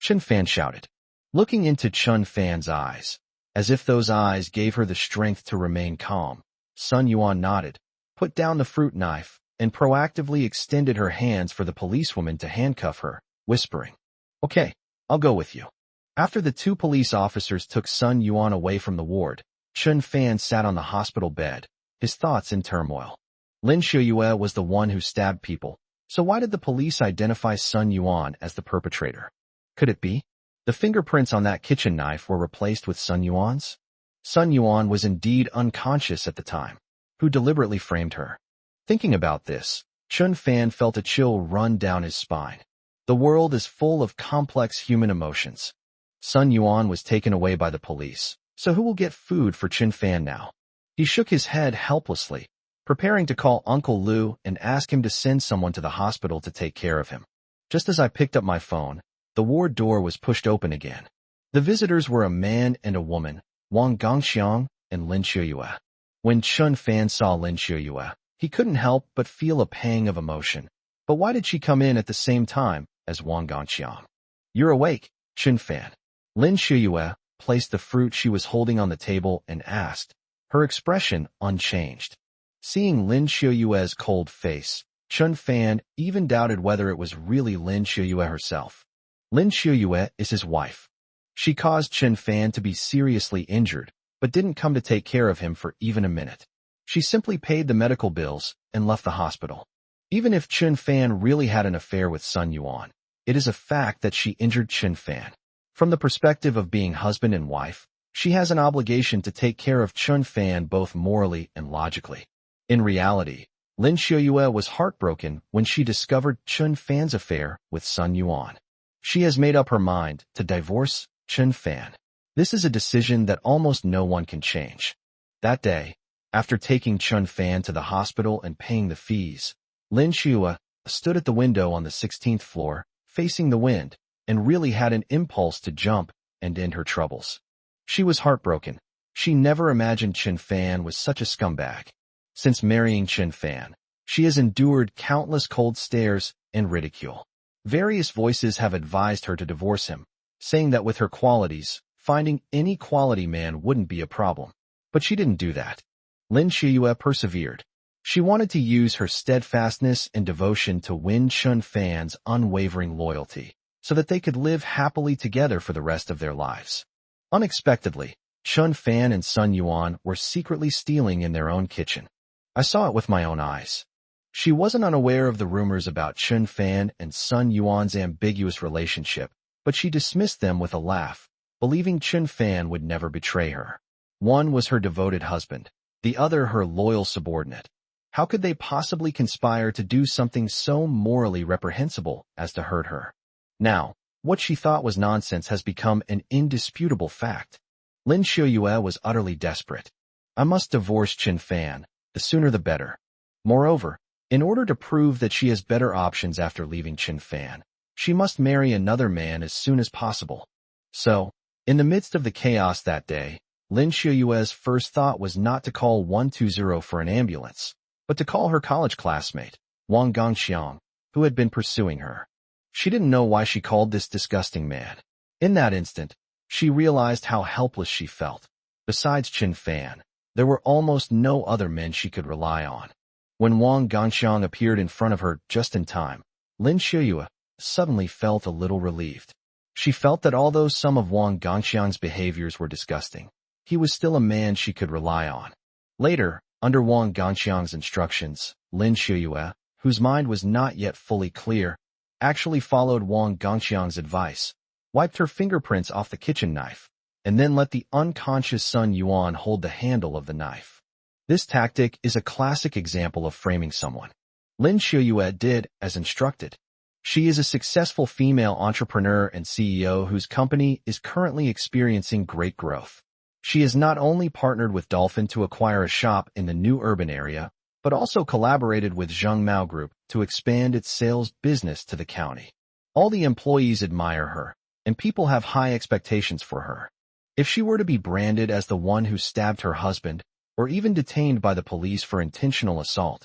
Chen Fan shouted, looking into Chen Fan's eyes, as if those eyes gave her the strength to remain calm. Sun Yuan nodded, put down the fruit knife, and proactively extended her hands for the policewoman to handcuff her, whispering, "Okay, I'll go with you." After the two police officers took Sun Yuan away from the ward, Chen Fan sat on the hospital bed, his thoughts in turmoil. Lin Xiuyue was the one who stabbed people, so why did the police identify Sun Yuan as the perpetrator? Could it be? The fingerprints on that kitchen knife were replaced with Sun Yuan's? Sun Yuan was indeed unconscious at the time. Who deliberately framed her? Thinking about this, Chen Fan felt a chill run down his spine. The world is full of complex human emotions. Sun Yuan was taken away by the police, so who will get food for Chen Fan now? He shook his head helplessly, preparing to call Uncle Lu and ask him to send someone to the hospital to take care of him. Just as I picked up my phone, the ward door was pushed open again. The visitors were a man and a woman, Wang Gongxiang and Lin Xiuyue. When Chen Fan saw Lin Xiuyue, he couldn't help but feel a pang of emotion. But why did she come in at the same time as Wang Gongxiang? "You're awake, Chen Fan." Lin Xiuyue placed the fruit she was holding on the table and asked, her expression unchanged. Seeing Lin Xiuyue's cold face, Chen Fan even doubted whether it was really Lin Xiuyue herself. Lin Xiuyue is his wife. She caused Chen Fan to be seriously injured, but didn't come to take care of him for even a minute. She simply paid the medical bills and left the hospital. Even if Chen Fan really had an affair with Sun Yuan, it is a fact that she injured Chen Fan. From the perspective of being husband and wife, she has an obligation to take care of Chen Fan both morally and logically. In reality, Lin Xiuyue was heartbroken when she discovered Chen Fan's affair with Sun Yuan. She has made up her mind to divorce Chen Fan. This is a decision that almost no one can change. That day, after taking Chen Fan to the hospital and paying the fees, Lin Xiuyue stood at the window on the 16th floor, facing the wind, and really had an impulse to jump and end her troubles. She was heartbroken. She never imagined Chen Fan was such a scumbag. Since marrying Chen Fan, she has endured countless cold stares and ridicule. Various voices have advised her to divorce him, saying that with her qualities, finding any quality man wouldn't be a problem. But she didn't do that. Lin Shiyue persevered. She wanted to use her steadfastness and devotion to win Chun Fan's unwavering loyalty, so that they could live happily together for the rest of their lives. Unexpectedly, Chun Fan and Sun Yuan were secretly stealing in their own kitchen. I saw it with my own eyes. She wasn't unaware of the rumors about Chun Fan and Sun Yuan's ambiguous relationship, but she dismissed them with a laugh, believing Chun Fan would never betray her. One was her devoted husband, the other her loyal subordinate. How could they possibly conspire to do something so morally reprehensible as to hurt her? Now, what she thought was nonsense has become an indisputable fact. Lin Shiyue was utterly desperate. I must divorce Chun Fan, the sooner the better. Moreover, in order to prove that she has better options after leaving Chun Fan, she must marry another man as soon as possible. So, in the midst of the chaos that day, Lin Shiyue's first thought was not to call 120 for an ambulance, but to call her college classmate, Wang Gongxiang, who had been pursuing her. She didn't know why she called this disgusting man. In that instant, she realized how helpless she felt. Besides Chun Fan, there were almost no other men she could rely on. When Wang Gongxiang appeared in front of her just in time, Lin Shiyue suddenly felt a little relieved. She felt that although some of Wang Gongxiang's behaviors were disgusting, he was still a man she could rely on. Later, under Wang Gongxiang's instructions, Lin Shiyue, whose mind was not yet fully clear, actually followed Wang Gongxiang's advice, wiped her fingerprints off the kitchen knife, and then let the unconscious Sun Yuan hold the handle of the knife. This tactic is a classic example of framing someone. Lin Shiyue did as instructed. She is a successful female entrepreneur and CEO whose company is currently experiencing great growth. She has not only partnered with Dolphin to acquire a shop in the new urban area, but also collaborated with Zhengmao Group to expand its sales business to the county. All the employees admire her, and people have high expectations for her. If she were to be branded as the one who stabbed her husband, or even detained by the police for intentional assault,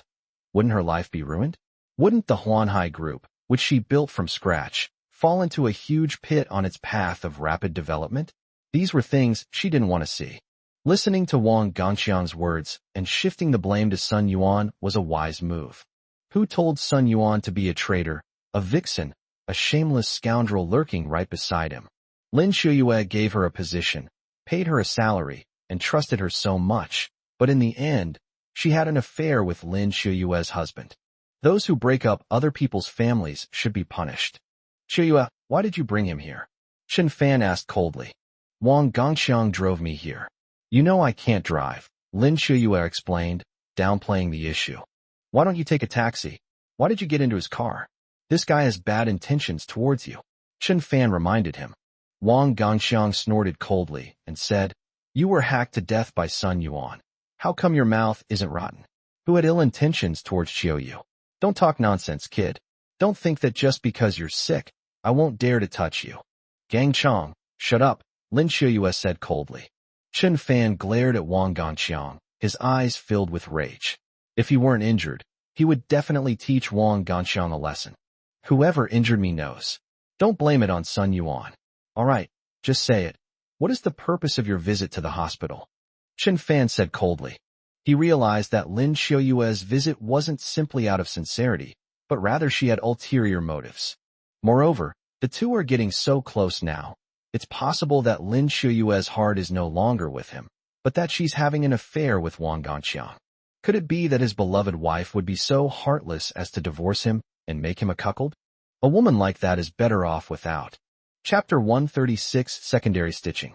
wouldn't her life be ruined? Wouldn't the Huanhai Group, which she built from scratch, fall into a huge pit on its path of rapid development? These were things she didn't want to see. Listening to Wang Gongxiang's words and shifting the blame to Sun Yuan was a wise move. Who told Sun Yuan to be a traitor, a vixen, a shameless scoundrel lurking right beside him? Lin Shiyue gave her a position, paid her a salary, and trusted her so much, but in the end, she had an affair with Lin Shiyue's husband. Those who break up other people's families should be punished. Shiyue, why did you bring him here? Chun Fan asked coldly. Wang Gongxiang drove me here. You know I can't drive, Lin Shiyue explained, downplaying the issue. Why don't you take a taxi? Why did you get into his car? This guy has bad intentions towards you. Chun Fan reminded him. Wang Gongxiang snorted coldly and said, You were hacked to death by Sun Yuan. How come your mouth isn't rotten? Who had ill intentions towards Chiou? Don't talk nonsense, kid. Don't think that just because you're sick, I won't dare to touch you. Gang Chong, shut up, Lin Shiyue said coldly. Chun Fan glared at Wang Gongxiang, his eyes filled with rage. If he weren't injured, he would definitely teach Wang Gongxiang a lesson. Whoever injured me knows. Don't blame it on Sun Yuan. All right, just say it. What is the purpose of your visit to the hospital? Chun Fan said coldly. He realized that Lin Shiyue's visit wasn't simply out of sincerity, but rather she had ulterior motives. Moreover, the two are getting so close now. It's possible that Lin Shiyue's heart is no longer with him, but that she's having an affair with Wang Gongxiang. Could it be that his beloved wife would be so heartless as to divorce him and make him a cuckold? A woman like that is better off without. Chapter 136 Secondary Stitching.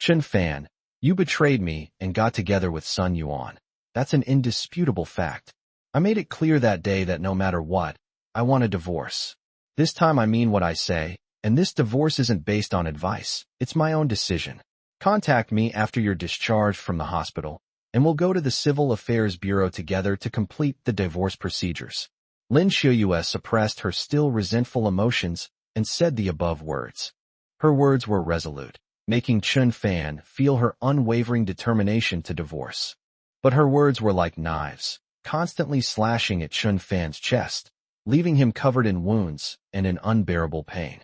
Chun Fan, you betrayed me and got together with Sun Yuan. That's an indisputable fact. I made it clear that day that no matter what, I want a divorce. This time I mean what I say, and this divorce isn't based on advice. It's my own decision. Contact me after you're discharged from the hospital, and we'll go to the Civil Affairs Bureau together to complete the divorce procedures. Lin Shiyue suppressed her still resentful emotions and said the above words. Her words were resolute, making Chun Fan feel her unwavering determination to divorce. But her words were like knives, constantly slashing at Chun Fan's chest, leaving him covered in wounds and in unbearable pain.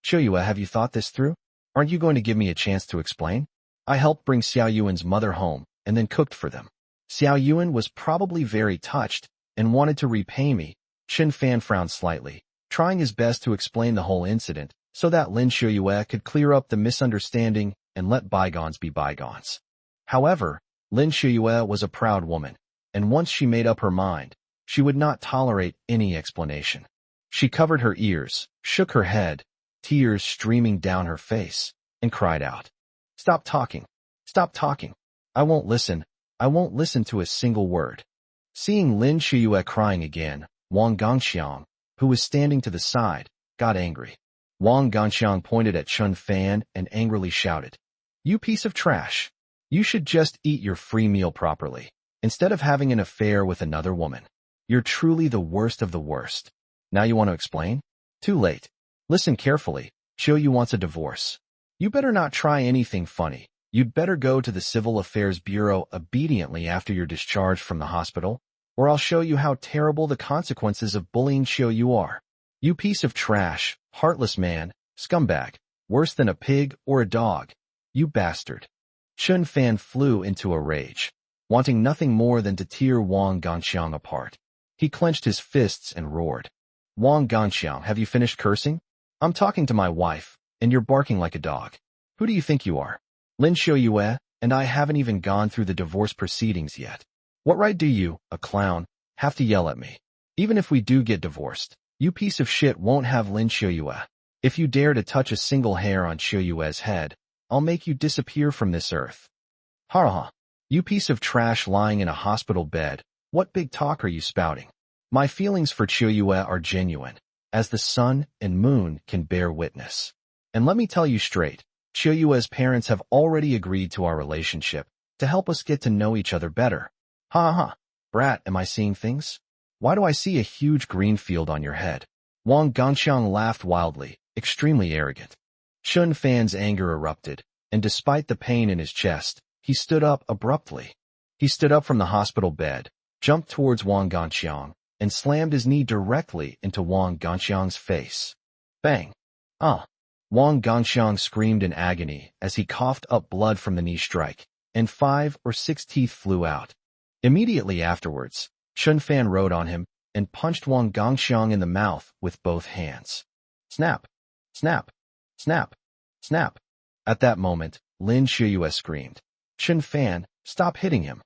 Shiyue, have you thought this through? Aren't you going to give me a chance to explain? I helped bring Xiao Yuan's mother home and then cooked for them. Xiao Yuan was probably very touched and wanted to repay me. Chen Fan frowned slightly, trying his best to explain the whole incident so that Lin Xiaoyue could clear up the misunderstanding and let bygones be bygones. However, Lin Xiaoyue was a proud woman, and once she made up her mind, she would not tolerate any explanation. She covered her ears, shook her head, tears streaming down her face, and cried out, "Stop talking! Stop talking! I won't listen! I won't listen to a single word." Seeing Lin Xiaoyue crying again, Wang Gongxiang, who was standing to the side, got angry. Wang Gongxiang pointed at Chun Fan and angrily shouted, "You piece of trash! You should just eat your free meal properly, instead of having an affair with another woman. You're truly the worst of the worst. Now you want to explain? Too late. Listen carefully. Xiaoyu wants a divorce. You better not try anything funny. You'd better go to the Civil Affairs Bureau obediently after you're discharged from the hospital, or I'll show you how terrible the consequences of bullying Xiaoyu are. You piece of trash, heartless man, scumbag, worse than a pig or a dog. You bastard." Chun Fan flew into a rage, wanting nothing more than to tear Wang Gongxiang apart. He clenched his fists and roared, "Wang Gongxiang, have you finished cursing? I'm talking to my wife, and you're barking like a dog. Who do you think you are? Lin Xiaoyue, and I haven't even gone through the divorce proceedings yet. What right do you, a clown, have to yell at me? Even if we do get divorced, you piece of shit won't have Lin Xiaoyue. If you dare to touch a single hair on Xiaoyue's head, I'll make you disappear from this earth." "Ha ha! You piece of trash lying in a hospital bed, what big talk are you spouting? My feelings for Xiaoyue are genuine, as the sun and moon can bear witness. And let me tell you straight, Xiaoyue's parents have already agreed to our relationship to help us get to know each other better. Ha ha! Brat, am I seeing things? Why do I see a huge green field on your head?" Wang Gongxiang laughed wildly, extremely arrogant. Chun Fan's anger erupted, and despite the pain in his chest, he stood up abruptly. He stood up from the hospital bed, jumped towards Wang Gongxiang, and slammed his knee directly into Wang Gongxiang's face. Bang! Ah! Wang Gongxiang screamed in agony as he coughed up blood from the knee strike, and 5 or 6 teeth flew out. Immediately afterwards, Chun Fan rode on him and punched Wang Gongxiang in the mouth with both hands. Snap! Snap! Snap! Snap! At that moment, Lin Xiaoyue screamed, "Chun Fan, stop hitting him."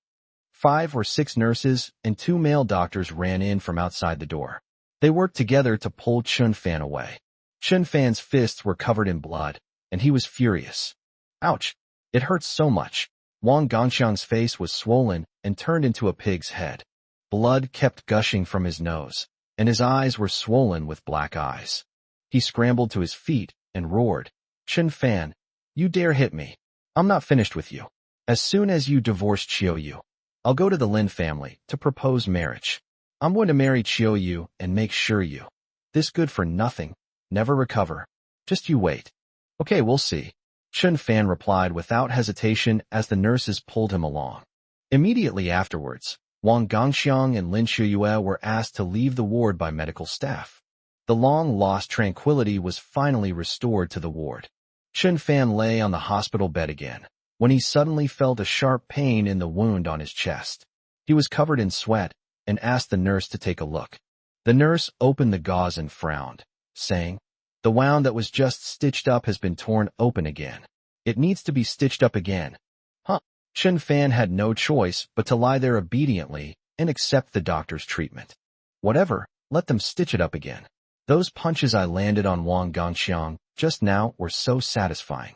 5 or 6 nurses and 2 male doctors ran in from outside the door. They worked together to pull Chun Fan away. Chun Fan's fists were covered in blood, and he was furious. Ouch! It hurts so much. Wang Gongxiang's face was swollen and turned into a pig's head. Blood kept gushing from his nose, and his eyes were swollen with black eyes. He scrambled to his feet and roared, "Chun Fan, you dare hit me. I'm not finished with you. As soon as you divorce Xiaoyu, I'll go to the Lin family to propose marriage. I'm going to marry Xiaoyu and make sure you. This good for nothing, never recover. Just you wait." "Okay, we'll see," Chun Fan replied without hesitation as the nurses pulled him along. Immediately afterwards, Wang Gongxiang and Lin Xiaoyue were asked to leave the ward by medical staff. The long-lost tranquility was finally restored to the ward. Chun Fan lay on the hospital bed again, when he suddenly felt a sharp pain in the wound on his chest. He was covered in sweat and asked the nurse to take a look. The nurse opened the gauze and frowned, saying, "The wound that was just stitched up has been torn open again. It needs to be stitched up again." Huh? Chun Fan had no choice but to lie there obediently and accept the doctor's treatment. Whatever, let them stitch it up again. Those punches I landed on Wang Gongxiang just now were so satisfying.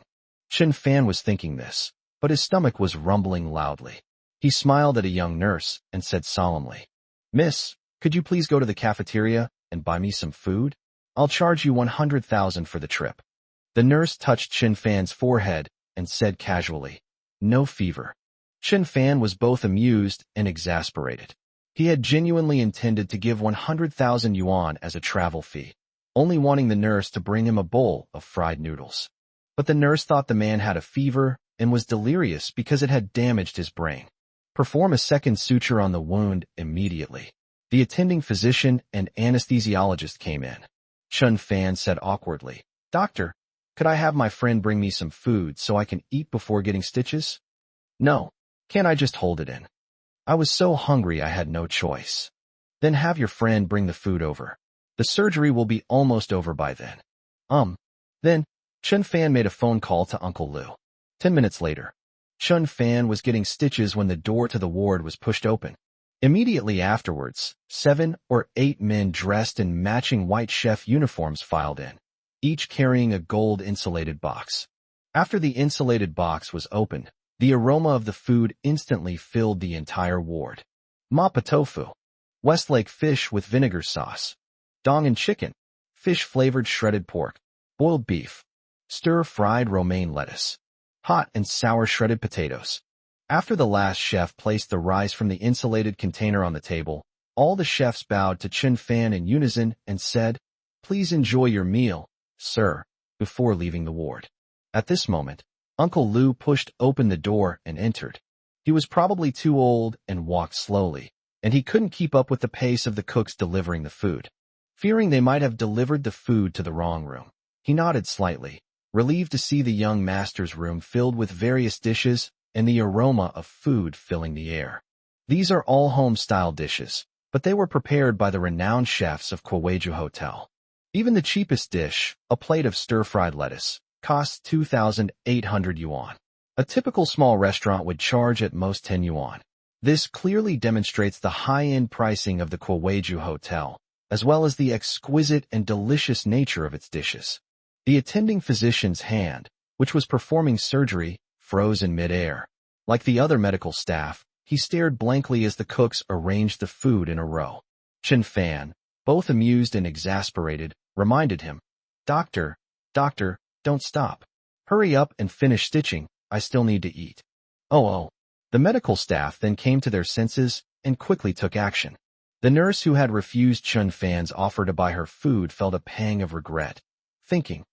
Chun Fan was thinking this, but his stomach was rumbling loudly. He smiled at a young nurse and said solemnly, "Miss, could you please go to the cafeteria and buy me some food? I'll charge you 100,000 for the trip." The nurse touched Chun Fan's forehead and said casually, "No fever." Chun Fan was both amused and exasperated. He had genuinely intended to give 100,000 yuan as a travel fee, only wanting the nurse to bring him a bowl of fried noodles. But the nurse thought the man had a fever and was delirious because it had damaged his brain. "Perform a second suture on the wound immediately." The attending physician and anesthesiologist came in. Chun Fan said awkwardly, "Doctor, Could I have my friend bring me some food so I can eat before getting stitches? No. Can't I just hold it in? I was so hungry I had no choice. Then have your friend bring the food over. The surgery will be almost over by then. Then, Chun Fan made a phone call to Uncle Lu. 10 minutes later, Chun Fan was getting stitches when the door to the ward was pushed open. Immediately afterwards, 7 or 8 men dressed in matching white chef uniforms filed in, each carrying a gold insulated box. After the insulated box was opened, the aroma of the food instantly filled the entire ward. Mappa tofu, Westlake fish with vinegar sauce, Dongan chicken, fish-flavored shredded pork, boiled beef, stir-fried romaine lettuce, hot and sour shredded potatoes. After the last chef placed the rice from the insulated container on the table, all the chefs bowed to Chun Fan in unison and said, "Please enjoy your meal, sir," before leaving the ward. At this moment, Uncle Lu pushed open the door and entered. He was probably too old and walked slowly, and he couldn't keep up with the pace of the cooks delivering the food. Fearing they might have delivered the food to the wrong room, he nodded slightly, relieved to see the young master's room filled with various dishes and the aroma of food filling the air. These are all home-style dishes, but they were prepared by the renowned chefs of Kweju Hotel. Even the cheapest dish, a plate of stir-fried lettuce, costs 2,800 yuan. A typical small restaurant would charge at most 10 yuan. This clearly demonstrates the high-end pricing of the Kweju Hotel, as well as the exquisite and delicious nature of its dishes. The attending physician's hand, which was performing surgery, froze in mid-air. Like the other medical staff, he stared blankly as the cooks arranged the food in a row. Chun Fan, both amused and exasperated, reminded him, Doctor, don't stop. Hurry up and finish stitching, I still need to eat." Oh. The medical staff then came to their senses and quickly took action. The nurse who had refused Chun Fan's offer to buy her food felt a pang of regret, thinking,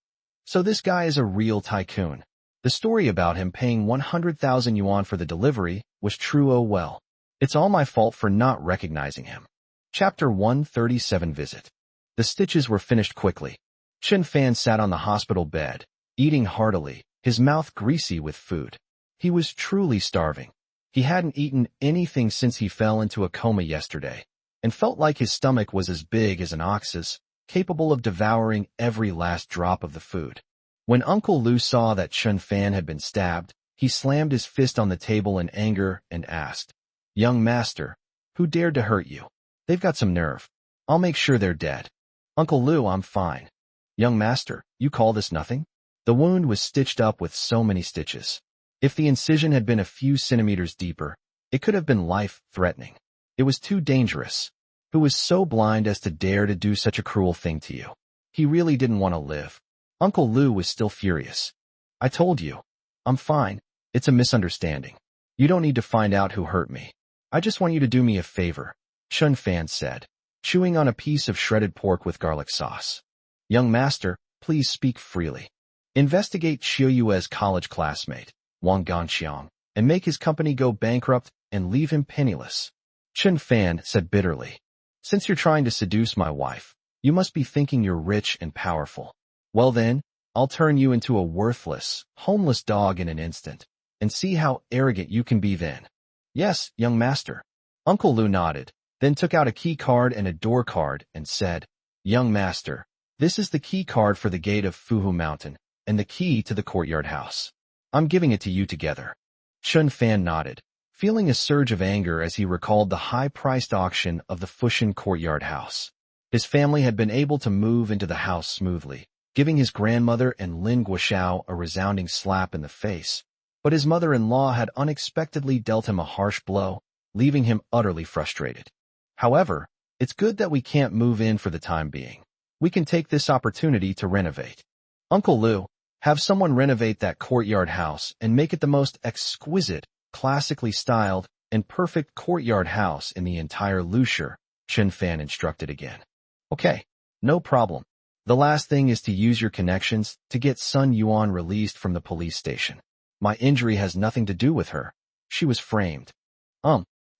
"So this guy is a real tycoon. The story about him paying 100,000 yuan for the delivery was true. Oh well. It's all my fault for not recognizing him." Chapter 137 Visit. The stitches were finished quickly. Chun Fan sat on the hospital bed, eating heartily, his mouth greasy with food. He was truly starving. He hadn't eaten anything since he fell into a coma yesterday, and felt like his stomach was as big as an ox's, capable of devouring every last drop of the food. When Uncle Lu saw that Chun Fan had been stabbed, he slammed his fist on the table in anger and asked, "Young master, who dared to hurt you? They've got some nerve. I'll make sure they're dead." "Uncle Lu, I'm fine." "Young master, you call this nothing?" The wound was stitched up with so many stitches. If the incision had been a few centimeters deeper, it could have been life-threatening. It was too dangerous. Who was so blind as to dare to do such a cruel thing to you? He really didn't want to live. Uncle Lu was still furious. "I told you. I'm fine. It's a misunderstanding. You don't need to find out who hurt me. I just want you to do me a favor," Chun Fan said, chewing on a piece of shredded pork with garlic sauce. "Young master, please speak freely. Investigate Qiuyue's college classmate, Wang Ganqiang, and make his company go bankrupt and leave him penniless." Chun Fan said bitterly, "Since you're trying to seduce my wife, you must be thinking you're rich and powerful. Well then, I'll turn you into a worthless, homeless dog in an instant, and see how arrogant you can be then." "Yes, young master." Uncle Lu nodded, then took out a key card and a door card and said, "Young master, this is the key card for the gate of Fuhu Mountain, and the key to the courtyard house. I'm giving it to you together." Chun Fan nodded, feeling a surge of anger as he recalled the high-priced auction of the Fushan courtyard house. His family had been able to move into the house smoothly, giving his grandmother and Lin Guoxiao a resounding slap in the face. But his mother-in-law had unexpectedly dealt him a harsh blow, leaving him utterly frustrated. "However, it's good that we can't move in for the time being. We can take this opportunity to renovate. Uncle Lu, have someone renovate that courtyard house and make it the most exquisite, classically styled, and perfect courtyard house in the entire Lushire," Chun Fan instructed again. "Okay, no problem. The last thing is to use your connections to get Sun Yuan released from the police station. My injury has nothing to do with her. She was framed."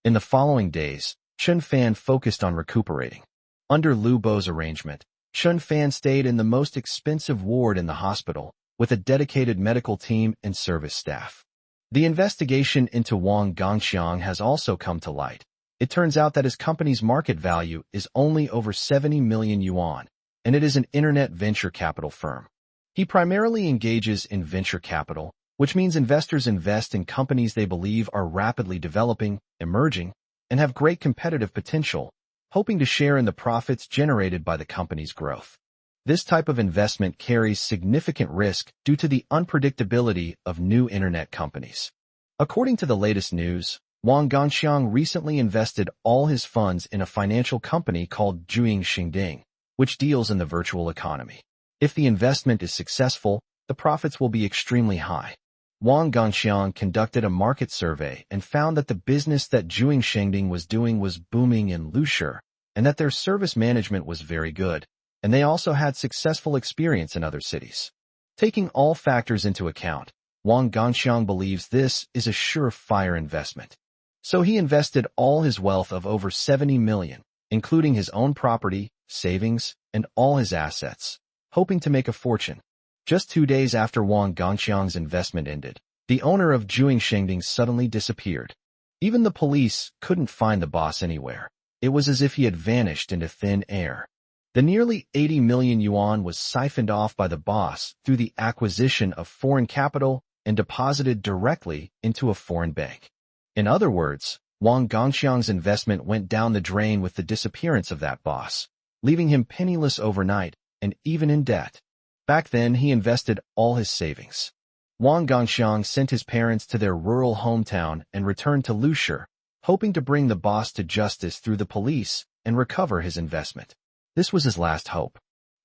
In the following days, Chun Fan focused on recuperating. Under Lu Bo's arrangement, Chun Fan stayed in the most expensive ward in the hospital, with a dedicated medical team and service staff. The investigation into Wang Gongxiang has also come to light. It turns out that his company's market value is only over 70 million yuan, and it is an internet venture capital firm. He primarily engages in venture capital, which means investors invest in companies they believe are rapidly developing, emerging, and have great competitive potential, hoping to share in the profits generated by the company's growth. This type of investment carries significant risk due to the unpredictability of new internet companies. According to the latest news, Wang Gongxiang recently invested all his funds in a financial company called Juing Xingding, which deals in the virtual economy. If the investment is successful, the profits will be extremely high. Wang Gongxiang conducted a market survey and found that the business that Juing Xingding was doing was booming in Lusher, and that their service management was very good, and they also had successful experience in other cities. Taking all factors into account, Wang Gongxiang believes this is a surefire investment. So he invested all his wealth of over 70 million, including his own property, savings, and all his assets, hoping to make a fortune. Just 2 days after Wang Gongxiang's investment ended, the owner of Juing Xingding suddenly disappeared. Even the police couldn't find the boss anywhere. It was as if he had vanished into thin air. The nearly 80 million yuan was siphoned off by the boss through the acquisition of foreign capital and deposited directly into a foreign bank. In other words, Wang Gongxiang's investment went down the drain with the disappearance of that boss, leaving him penniless overnight and even in debt. Back then, he invested all his savings. Wang Gongxiang sent his parents to their rural hometown and returned to Lusher, hoping to bring the boss to justice through the police and recover his investment. This was his last hope.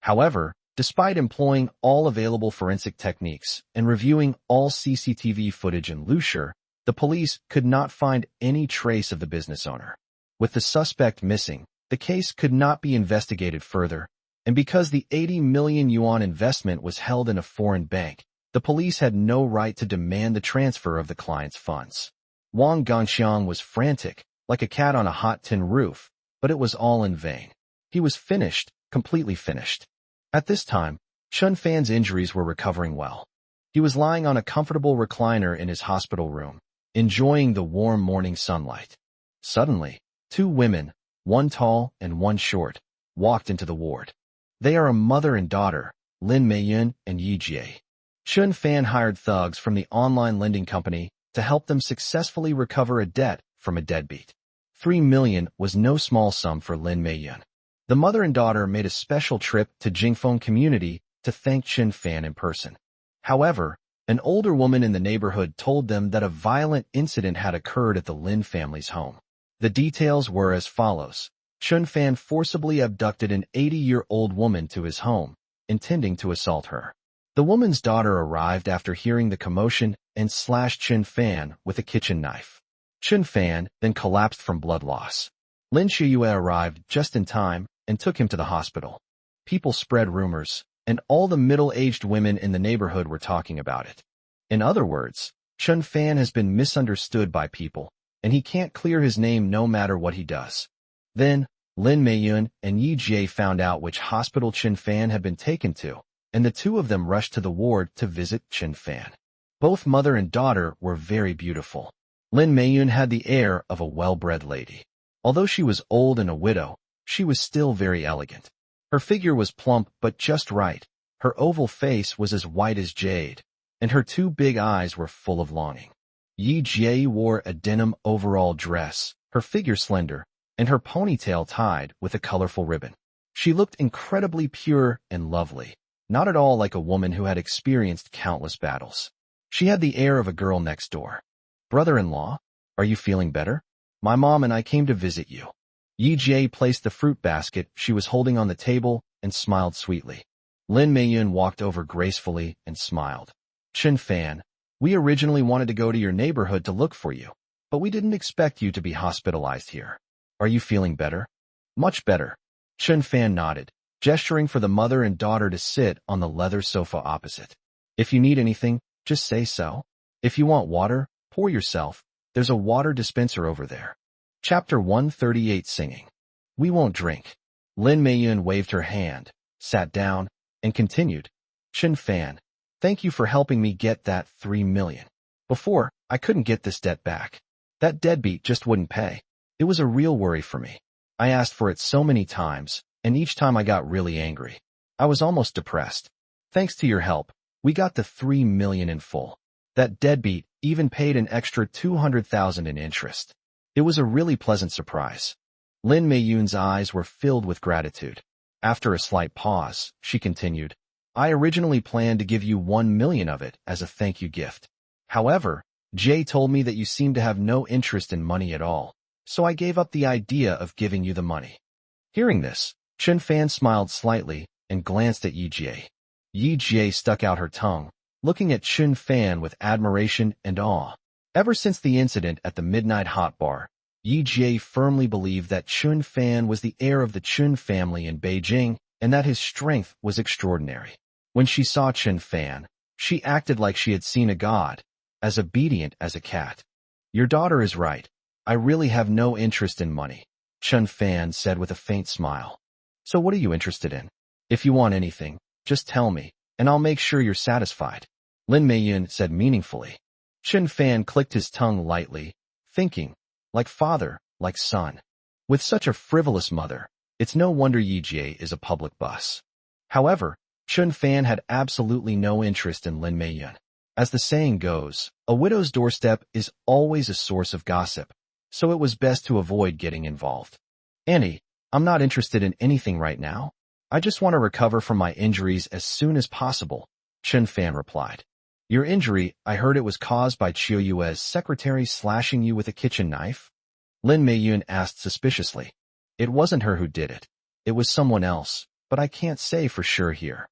However, despite employing all available forensic techniques and reviewing all CCTV footage in Lusher, the police could not find any trace of the business owner. With the suspect missing, the case could not be investigated further, and because the 80 million yuan investment was held in a foreign bank, the police had no right to demand the transfer of the client's funds. Wang Gongxiang was frantic, like a cat on a hot tin roof, but it was all in vain. He was finished, completely finished. At this time, Chun Fan's injuries were recovering well. He was lying on a comfortable recliner in his hospital room, enjoying the warm morning sunlight. Suddenly, 2 women, one tall and one short, walked into the ward. They are a mother and daughter, Lin Meiyun and Yi Jie. Chun Fan hired thugs from the online lending company to help them successfully recover a debt from a deadbeat. 3 million was no small sum for Lin Meiyun. The mother and daughter made a special trip to Jingfeng community to thank Chun Fan in person. However, an older woman in the neighborhood told them that a violent incident had occurred at the Lin family's home. The details were as follows. Chun Fan forcibly abducted an 80-year-old woman to his home, intending to assault her. The woman's daughter arrived after hearing the commotion and slashed Chun Fan with a kitchen knife. Chun Fan then collapsed from blood loss. Lin Shiyue arrived just in time and took him to the hospital. People spread rumors, and all the middle-aged women in the neighborhood were talking about it. In other words, Chun Fan has been misunderstood by people, and he can't clear his name no matter what he does. Then, Lin Meiyun and Yi Jie found out which hospital Chun Fan had been taken to, and the 2 of them rushed to the ward to visit Chun Fan. Both mother and daughter were very beautiful. Lin Meiyun had the air of a well-bred lady. Although she was old and a widow, she was still very elegant. Her figure was plump but just right, her oval face was as white as jade, and her 2 big eyes were full of longing. Yi Jie wore a denim overall dress, her figure slender, and her ponytail tied with a colorful ribbon. She looked incredibly pure and lovely, not at all like a woman who had experienced countless battles. She had the air of a girl next door. "Brother-in-law, are you feeling better? My mom and I came to visit you." Yi Jie placed the fruit basket she was holding on the table and smiled sweetly. Lin Meiyun walked over gracefully and smiled. "Chun Fan, we originally wanted to go to your neighborhood to look for you, but we didn't expect you to be hospitalized here. Are you feeling better?" "Much better." Chun Fan nodded, gesturing for the mother and daughter to sit on the leather sofa opposite. "If you need anything, just say so. If you want water, pour yourself. There's a water dispenser over there." Chapter 138 Singing. "We won't drink." Lin Meiyun waved her hand, sat down, and continued. "Chun Fan, Thank you for helping me get that 3 million. Before, I couldn't get this debt back. That deadbeat just wouldn't pay. It was a real worry for me. I asked for it so many times, and each time I got really angry. I was almost depressed. Thanks to your help, we got the 3 million in full. That deadbeat even paid an extra 200,000 in interest. It was a really pleasant surprise. Lin Meiyun's eyes were filled with gratitude. After a slight pause, she continued, I originally planned to give you 1 million of it as a thank you gift. However, Jay told me that you seem to have no interest in money at all, so I gave up the idea of giving you the money. Hearing this, Chen Fan smiled slightly and glanced at Yi Jie. Yi Jie stuck out her tongue, looking at Chen Fan with admiration and awe. Ever since the incident at the Midnight Hot Bar, Yi Jie firmly believed that Chen Fan was the heir of the Chen family in Beijing and that his strength was extraordinary. When she saw Chen Fan, she acted like she had seen a god, as obedient as a cat. Your daughter is right. I really have no interest in money, Chen Fan said with a faint smile. So what are you interested in? If you want anything, just tell me, and I'll make sure you're satisfied, Lin Meiyun said meaningfully. Chen Fan clicked his tongue lightly, thinking, like father, like son. With such a frivolous mother, it's no wonder Yi Jie is a public bus. However, Chen Fan had absolutely no interest in Lin Meiyun. As the saying goes, a widow's doorstep is always a source of gossip, so it was best to avoid getting involved. Annie, I'm not interested in anything right now. I just want to recover from my injuries as soon as possible, Chen Fan replied. Your injury, I heard it was caused by Chiu Yue's secretary slashing you with a kitchen knife? Lin Meiyun asked suspiciously. It wasn't her who did it. It was someone else, but I can't say for sure here.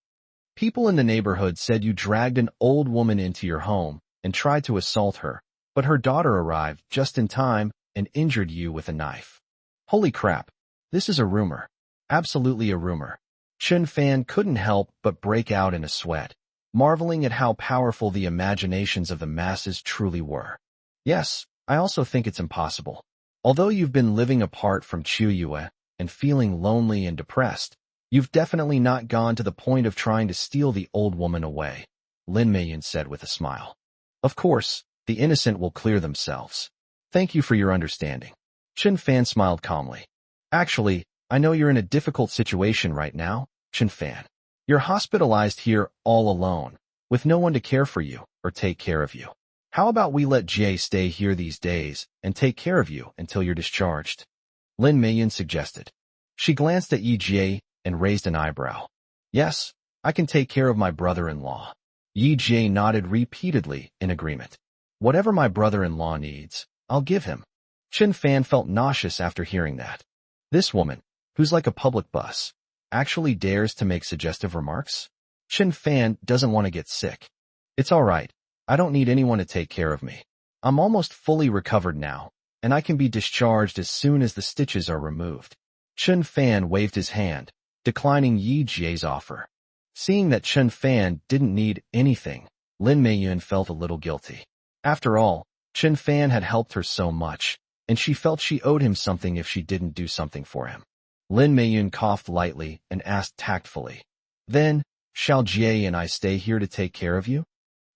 People in the neighborhood said you dragged an old woman into your home and tried to assault her, but her daughter arrived just in time and injured you with a knife. Holy crap, this is a rumor. Absolutely a rumor. Chen Fan couldn't help but break out in a sweat, marveling at how powerful the imaginations of the masses truly were. Yes, I also think it's impossible. Although you've been living apart from Chiu Yue and feeling lonely and depressed, you've definitely not gone to the point of trying to steal the old woman away, Lin Meiyun said with a smile. Of course, the innocent will clear themselves. Thank you for your understanding. Chen Fan smiled calmly. Actually, I know you're in a difficult situation right now, Chen Fan. You're hospitalized here all alone, with no one to care for you or take care of you. How about we let Jay stay here these days and take care of you until you're discharged? Lin Meiyun suggested. She glanced at Yi Jie and raised an eyebrow. Yes, I can take care of my brother-in-law. Yi Jie nodded repeatedly in agreement. Whatever my brother-in-law needs, I'll give him. Chen Fan felt nauseous after hearing that. This woman, who's like a public bus, actually dares to make suggestive remarks? Chen Fan doesn't want to get sick. It's all right. I don't need anyone to take care of me. I'm almost fully recovered now, and I can be discharged as soon as the stitches are removed. Chen Fan waved his hand, declining Yi Jie's offer. Seeing that Chen Fan didn't need anything, Lin Meiyun felt a little guilty. After all, Chen Fan had helped her so much, and she felt she owed him something if she didn't do something for him. Lin Meiyun coughed lightly and asked tactfully, Then, shall Jie and I stay here to take care of you?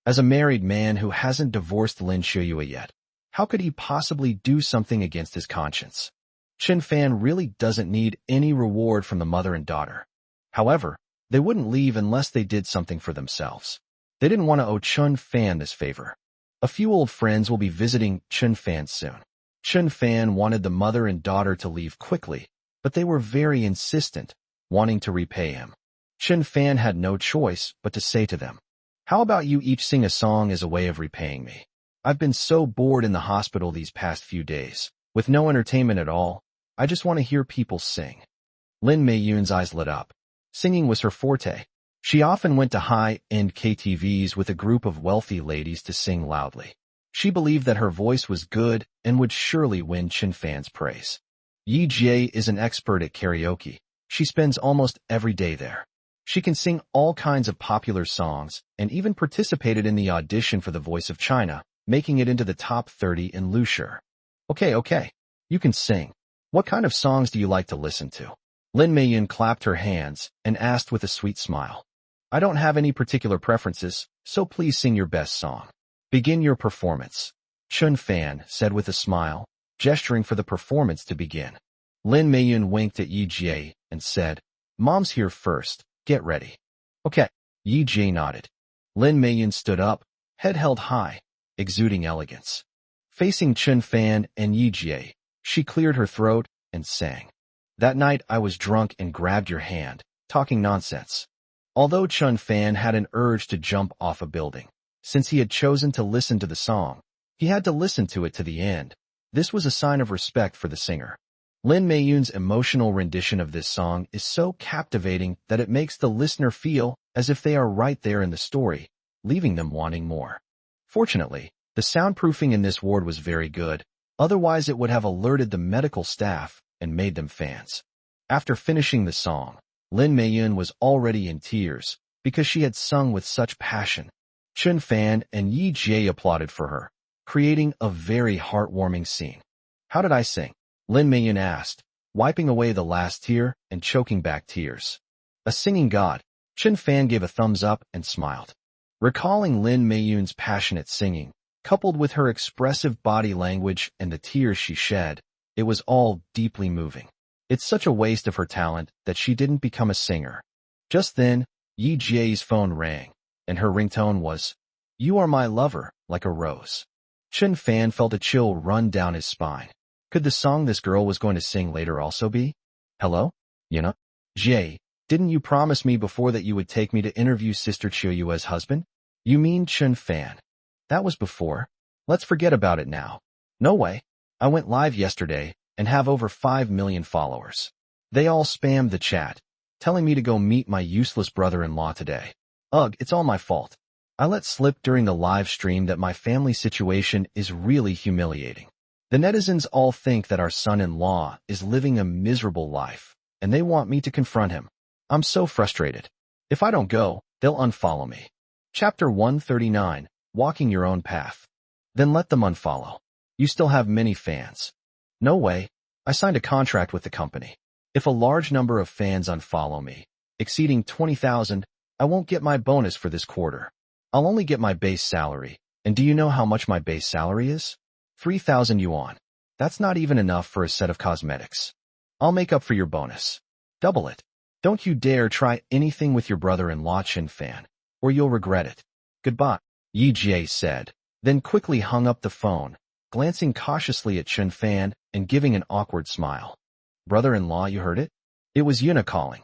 As a married man who hasn't divorced Lin Qiuyue yet, how could he possibly do something against his conscience? Chen Fan really doesn't need any reward from the mother and daughter. However, they wouldn't leave unless they did something for themselves. They didn't want to owe Chen Fan this favor. A few old friends will be visiting Chen Fan soon. Chen Fan wanted the mother and daughter to leave quickly, but they were very insistent, wanting to repay him. Chen Fan had no choice but to say to them, How about you each sing a song as a way of repaying me? I've been so bored in the hospital these past few days. With no entertainment at all, I just want to hear people sing. Lin Meiyun's eyes lit up. Singing was her forte. She often went to high-end KTVs with a group of wealthy ladies to sing loudly. She believed that her voice was good and would surely win Chen Fan's praise. Yi Jie is an expert at karaoke. She spends almost every day there. She can sing all kinds of popular songs and even participated in the audition for The Voice of China, making it into the top 30 in Lusher. Okay, you can sing. What kind of songs do you like to listen to? Lin Meiyun clapped her hands and asked with a sweet smile. I don't have any particular preferences, so please sing your best song. Begin your performance. Chun Fan said with a smile, gesturing for the performance to begin. Lin Meiyun winked at Yi Jie and said, Mom's here first, get ready. Okay. Yi Jie nodded. Lin Meiyun stood up, head held high, exuding elegance. Facing Chun Fan and Yi Jie, she cleared her throat and sang. That night I was drunk and grabbed your hand, talking nonsense. Although Chun Fan had an urge to jump off a building, since he had chosen to listen to the song, he had to listen to it to the end. This was a sign of respect for the singer. Lin Meiyun's emotional rendition of this song is so captivating that it makes the listener feel as if they are right there in the story, leaving them wanting more. Fortunately, the soundproofing in this ward was very good, otherwise it would have alerted the medical staff and made them fans. After finishing the song, Lin Meiyun was already in tears because she had sung with such passion. Chun Fan and Yi Jie applauded for her, creating a very heartwarming scene. How did I sing? Lin Meiyun asked, wiping away the last tear and choking back tears. A singing god. Chun Fan gave a thumbs up and smiled. Recalling Lin Meiyun's passionate singing, coupled with her expressive body language and the tears she shed, it was all deeply moving. It's such a waste of her talent that she didn't become a singer. Just then, Yi Jie's phone rang, and her ringtone was, You Are My Lover, Like a Rose. Chun Fan felt a chill run down his spine. Could the song this girl was going to sing later also be? Hello? Yuna? Jie, didn't you promise me before that you would take me to interview Sister Chiyoyue's husband? You mean Chun Fan? That was before. Let's forget about it now. No way. I went live yesterday and have over 5 million followers. They all spammed the chat, telling me to go meet my useless brother-in-law today. Ugh, it's all my fault. I let slip during the live stream that my family situation is really humiliating. The netizens all think that our son-in-law is living a miserable life, and they want me to confront him. I'm so frustrated. If I don't go, they'll unfollow me. Chapter 139, Walking Your Own Path. Then let them unfollow. You still have many fans. No way. I signed a contract with the company. If a large number of fans unfollow me, exceeding 20,000, I won't get my bonus for this quarter. I'll only get my base salary. And do you know how much my base salary is? 3,000 yuan. That's not even enough for a set of cosmetics. I'll make up for your bonus. Double it. Don't you dare try anything with your brother-in-law Chun Fan, or you'll regret it. Goodbye, Yi Jie said, then quickly hung up the phone, glancing cautiously at Chun Fan and giving an awkward smile. Brother-in-law, you heard it? It was Yuna calling.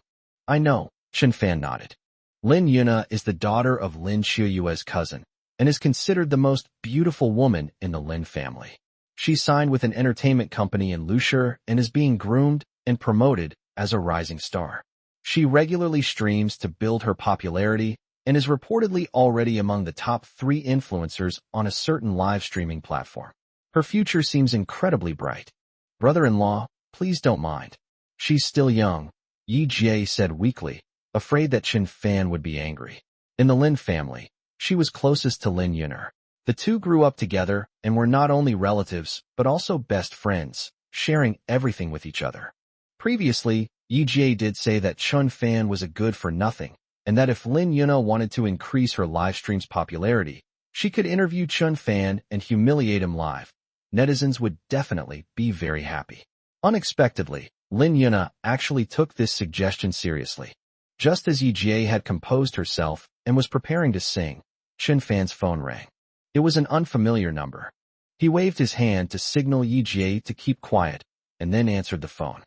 I know, Chun Fan nodded. Lin Yuna is the daughter of Lin Chiyoyue's cousin, and is considered the most beautiful woman in the Lin family. She signed with an entertainment company in Lushi and is being groomed and promoted as a rising star. She regularly streams to build her popularity and is reportedly already among the top 3 influencers on a certain live streaming platform. Her future seems incredibly bright. Brother-in-law, please don't mind. She's still young, Yi Jie said weakly, afraid that Chun Fan would be angry. In the Lin family, she was closest to Lin Yuna. The two grew up together and were not only relatives, but also best friends, sharing everything with each other. Previously, Yi Jie did say that Chun Fan was a good-for-nothing, and that if Lin Yuna wanted to increase her live stream's popularity, she could interview Chun Fan and humiliate him live. Netizens would definitely be very happy. Unexpectedly, Lin Yuna actually took this suggestion seriously. Just as Yi Jie had composed herself and was preparing to sing, Chun Fan's phone rang. It was an unfamiliar number. He waved his hand to signal Yi Jie to keep quiet, and then answered the phone.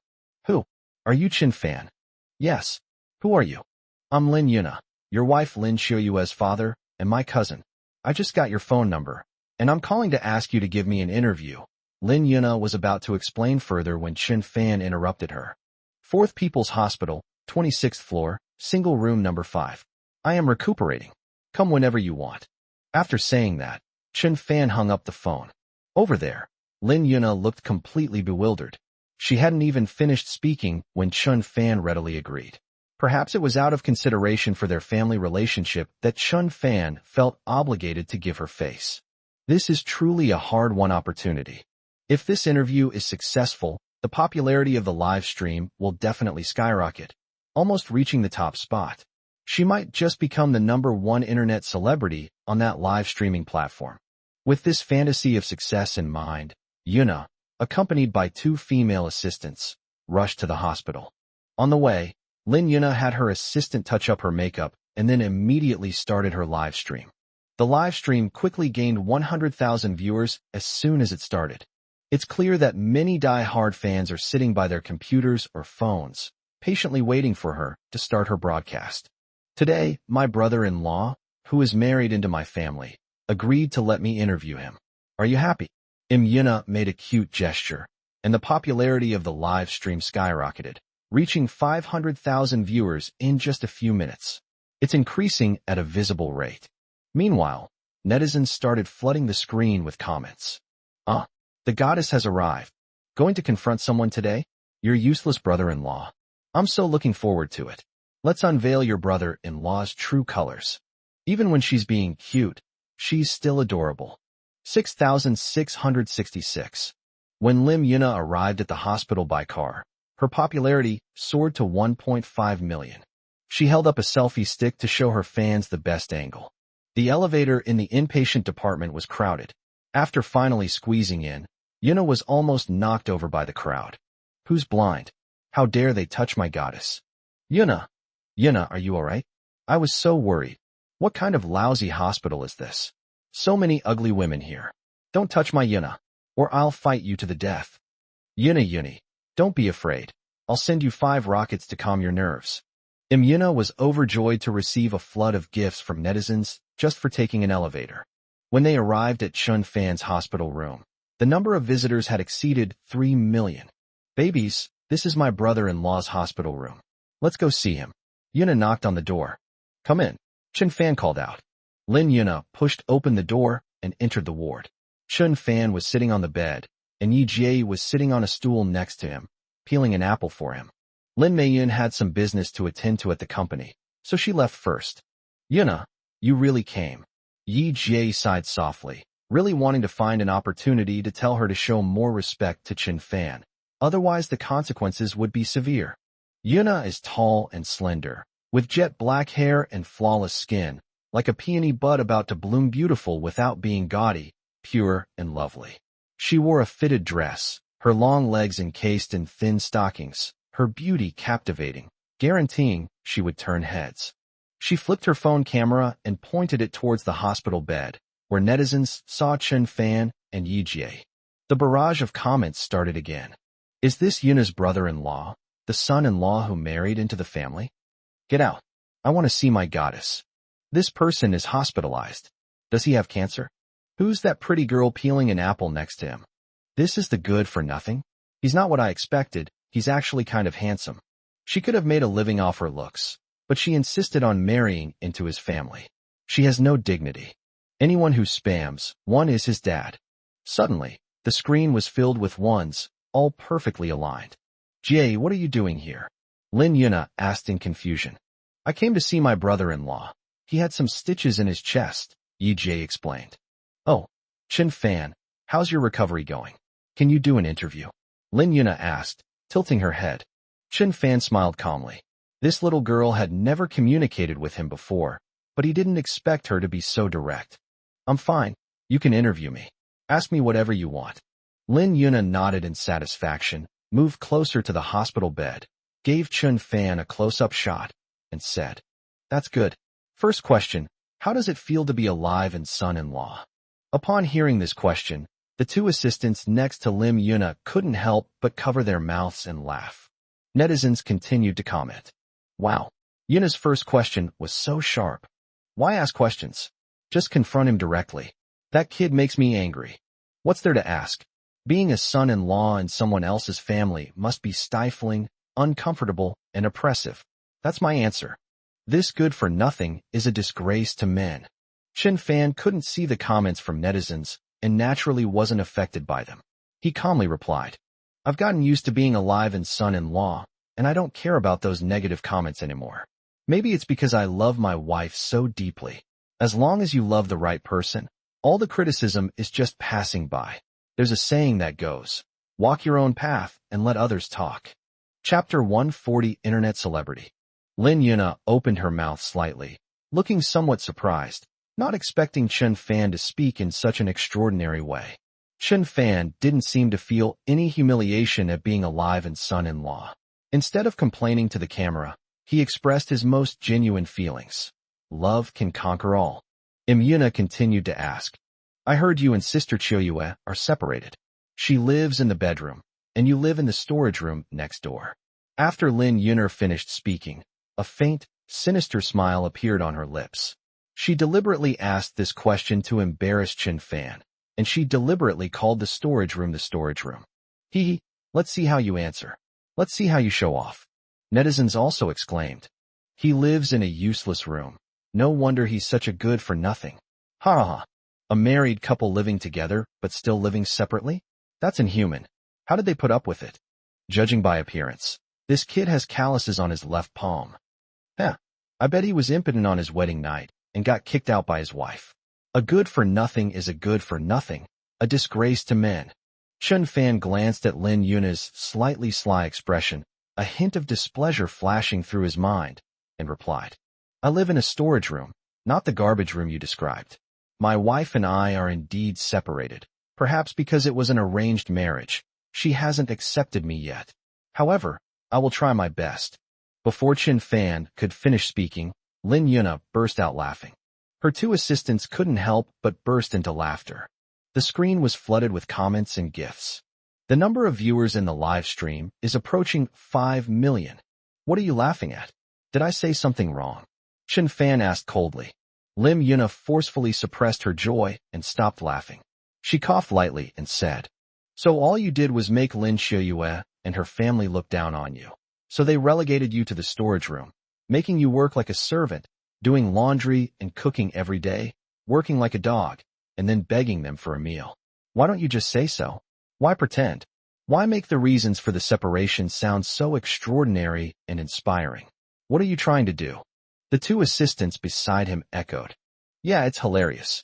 Who? Are you Chun Fan? Yes. Who are you? I'm Lin Yuna, your wife Lin Chiyoyue's father, and my cousin. I just got your phone number, and I'm calling to ask you to give me an interview. Lin Yuna was about to explain further when Chun Fan interrupted her. 4th People's Hospital, 26th floor, single room number 5. I am recuperating. Come whenever you want. After saying that, Chun Fan hung up the phone. Over there, Lin Yuna looked completely bewildered. She hadn't even finished speaking when Chun Fan readily agreed. Perhaps it was out of consideration for their family relationship that Chun Fan felt obligated to give her face. This is truly a hard-won opportunity. If this interview is successful, the popularity of the live stream will definitely skyrocket, almost reaching the top spot. She might just become the #1 internet celebrity on that live streaming platform. With this fantasy of success in mind, Yuna, accompanied by 2 female assistants, rushed to the hospital. On the way, Lin Yuna had her assistant touch up her makeup and then immediately started her live stream. The live stream quickly gained 100,000 viewers as soon as it started. It's clear that many die-hard fans are sitting by their computers or phones, patiently waiting for her to start her broadcast. Today, my brother-in-law, who is married into my family, agreed to let me interview him. Are you happy? Yuna made a cute gesture, and the popularity of the live stream skyrocketed, reaching 500,000 viewers in just a few minutes. It's increasing at a visible rate. Meanwhile, netizens started flooding the screen with comments. The goddess has arrived. Going to confront someone today? Your useless brother-in-law. I'm so looking forward to it. Let's unveil your brother-in-law's true colors. Even when she's being cute, she's still adorable. 6,666. When Lim Yuna arrived at the hospital by car, her popularity soared to 1.5 million. She held up a selfie stick to show her fans the best angle. The elevator in the inpatient department was crowded. After finally squeezing in, Yuna was almost knocked over by the crowd. Who's blind? How dare they touch my goddess? Yuna, are you alright? I was so worried. What kind of lousy hospital is this? So many ugly women here. Don't touch my Yuna, or I'll fight you to the death. Yuna, don't be afraid. I'll send you 5 rockets to calm your nerves. Yuna was overjoyed to receive a flood of gifts from netizens just for taking an elevator. When they arrived at Chun Fan's hospital room, the number of visitors had exceeded 3 million. Babies, this is my brother-in-law's hospital room. Let's go see him. Yuna knocked on the door. Come in, Chun Fan called out. Lin Yuna pushed open the door and entered the ward. Chun Fan was sitting on the bed, and Yi Jie was sitting on a stool next to him, peeling an apple for him. Lin Meiyun had some business to attend to at the company, so she left first. Yuna, you really came. Yi Jie sighed softly, really wanting to find an opportunity to tell her to show more respect to Chun Fan. Otherwise, the consequences would be severe. Yuna is tall and slender, with jet black hair and flawless skin, like a peony bud about to bloom, beautiful without being gaudy, pure and lovely. She wore a fitted dress, her long legs encased in thin stockings, her beauty captivating, guaranteeing she would turn heads. She flipped her phone camera and pointed it towards the hospital bed, where netizens saw Chun Fan and Yi Jie. The barrage of comments started again. Is this Yuna's brother-in-law, the son-in-law who married into the family? Get out. I want to see my goddess. This person is hospitalized. Does he have cancer? Who's that pretty girl peeling an apple next to him? This is the good for nothing? He's not what I expected. He's actually kind of handsome. She could have made a living off her looks, but she insisted on marrying into his family. She has no dignity. Anyone who spams, one is his dad. Suddenly, the screen was filled with ones, all perfectly aligned. Jie, what are you doing here? Lin Yuna asked in confusion. I came to see my brother-in-law. He had some stitches in his chest, Yi Jie explained. Oh, Chun Fan, how's your recovery going? Can you do an interview? Lin Yuna asked, tilting her head. Chun Fan smiled calmly. This little girl had never communicated with him before, but he didn't expect her to be so direct. I'm fine. You can interview me. Ask me whatever you want. Lin Yuna nodded in satisfaction, moved closer to the hospital bed, gave Chun Fan a close-up shot, and said, That's good. First question, how does it feel to be alive and son-in-law? Upon hearing this question, the 2 assistants next to Lim Yuna couldn't help but cover their mouths and laugh. Netizens continued to comment. Wow, Yuna's first question was so sharp. Why ask questions? Just confront him directly. That kid makes me angry. What's there to ask? Being a son-in-law in someone else's family must be stifling, uncomfortable, and oppressive. That's my answer. This good for nothing is a disgrace to men. Chun Fan couldn't see the comments from netizens and naturally wasn't affected by them. He calmly replied, I've gotten used to being alive and son-in-law, and I don't care about those negative comments anymore. Maybe it's because I love my wife so deeply. As long as you love the right person, all the criticism is just passing by. There's a saying that goes, walk your own path and let others talk. Chapter 140 Internet Celebrity. Lin Yuna opened her mouth slightly, looking somewhat surprised, not expecting Chen Fan to speak in such an extraordinary way. Chen Fan didn't seem to feel any humiliation at being alive and son-in-law. Instead of complaining to the camera, he expressed his most genuine feelings. Love can conquer all. Yuna continued to ask, I heard you and Sister Chiyoyue are separated. She lives in the bedroom, and you live in the storage room next door. After Lin Yuna finished speaking, a faint, sinister smile appeared on her lips. She deliberately asked this question to embarrass Chen Fan, and she deliberately called the storage room the storage room. Let's see how you answer. Let's see how you show off. Netizens also exclaimed. He lives in a useless room. No wonder he's such a good-for-nothing. Ha ha ha. A married couple living together, but still living separately? That's inhuman. How did they put up with it? Judging by appearance, this kid has calluses on his left palm. I bet he was impotent on his wedding night and got kicked out by his wife. A good-for-nothing is a good-for-nothing, a disgrace to men. Chen Fan glanced at Lin Yuna's slightly sly expression, a hint of displeasure flashing through his mind, and replied, I live in a storage room, not the garbage room you described. My wife and I are indeed separated, perhaps because it was an arranged marriage. She hasn't accepted me yet. However, I will try my best. Before Chen Fan could finish speaking, Lin Yuna burst out laughing. Her two assistants couldn't help but burst into laughter. The screen was flooded with comments and gifs. The number of viewers in the live stream is approaching 5 million. What are you laughing at? Did I say something wrong? Chen Fan asked coldly. Lin Yuna forcefully suppressed her joy and stopped laughing. She coughed lightly and said, So all you did was make Lin Chiyoyue and her family look down on you. So they relegated you to the storage room, making you work like a servant, doing laundry and cooking every day, working like a dog, and then begging them for a meal. Why don't you just say so? Why pretend? Why make the reasons for the separation sound so extraordinary and inspiring? What are you trying to do? The two assistants beside him echoed. Yeah, it's hilarious.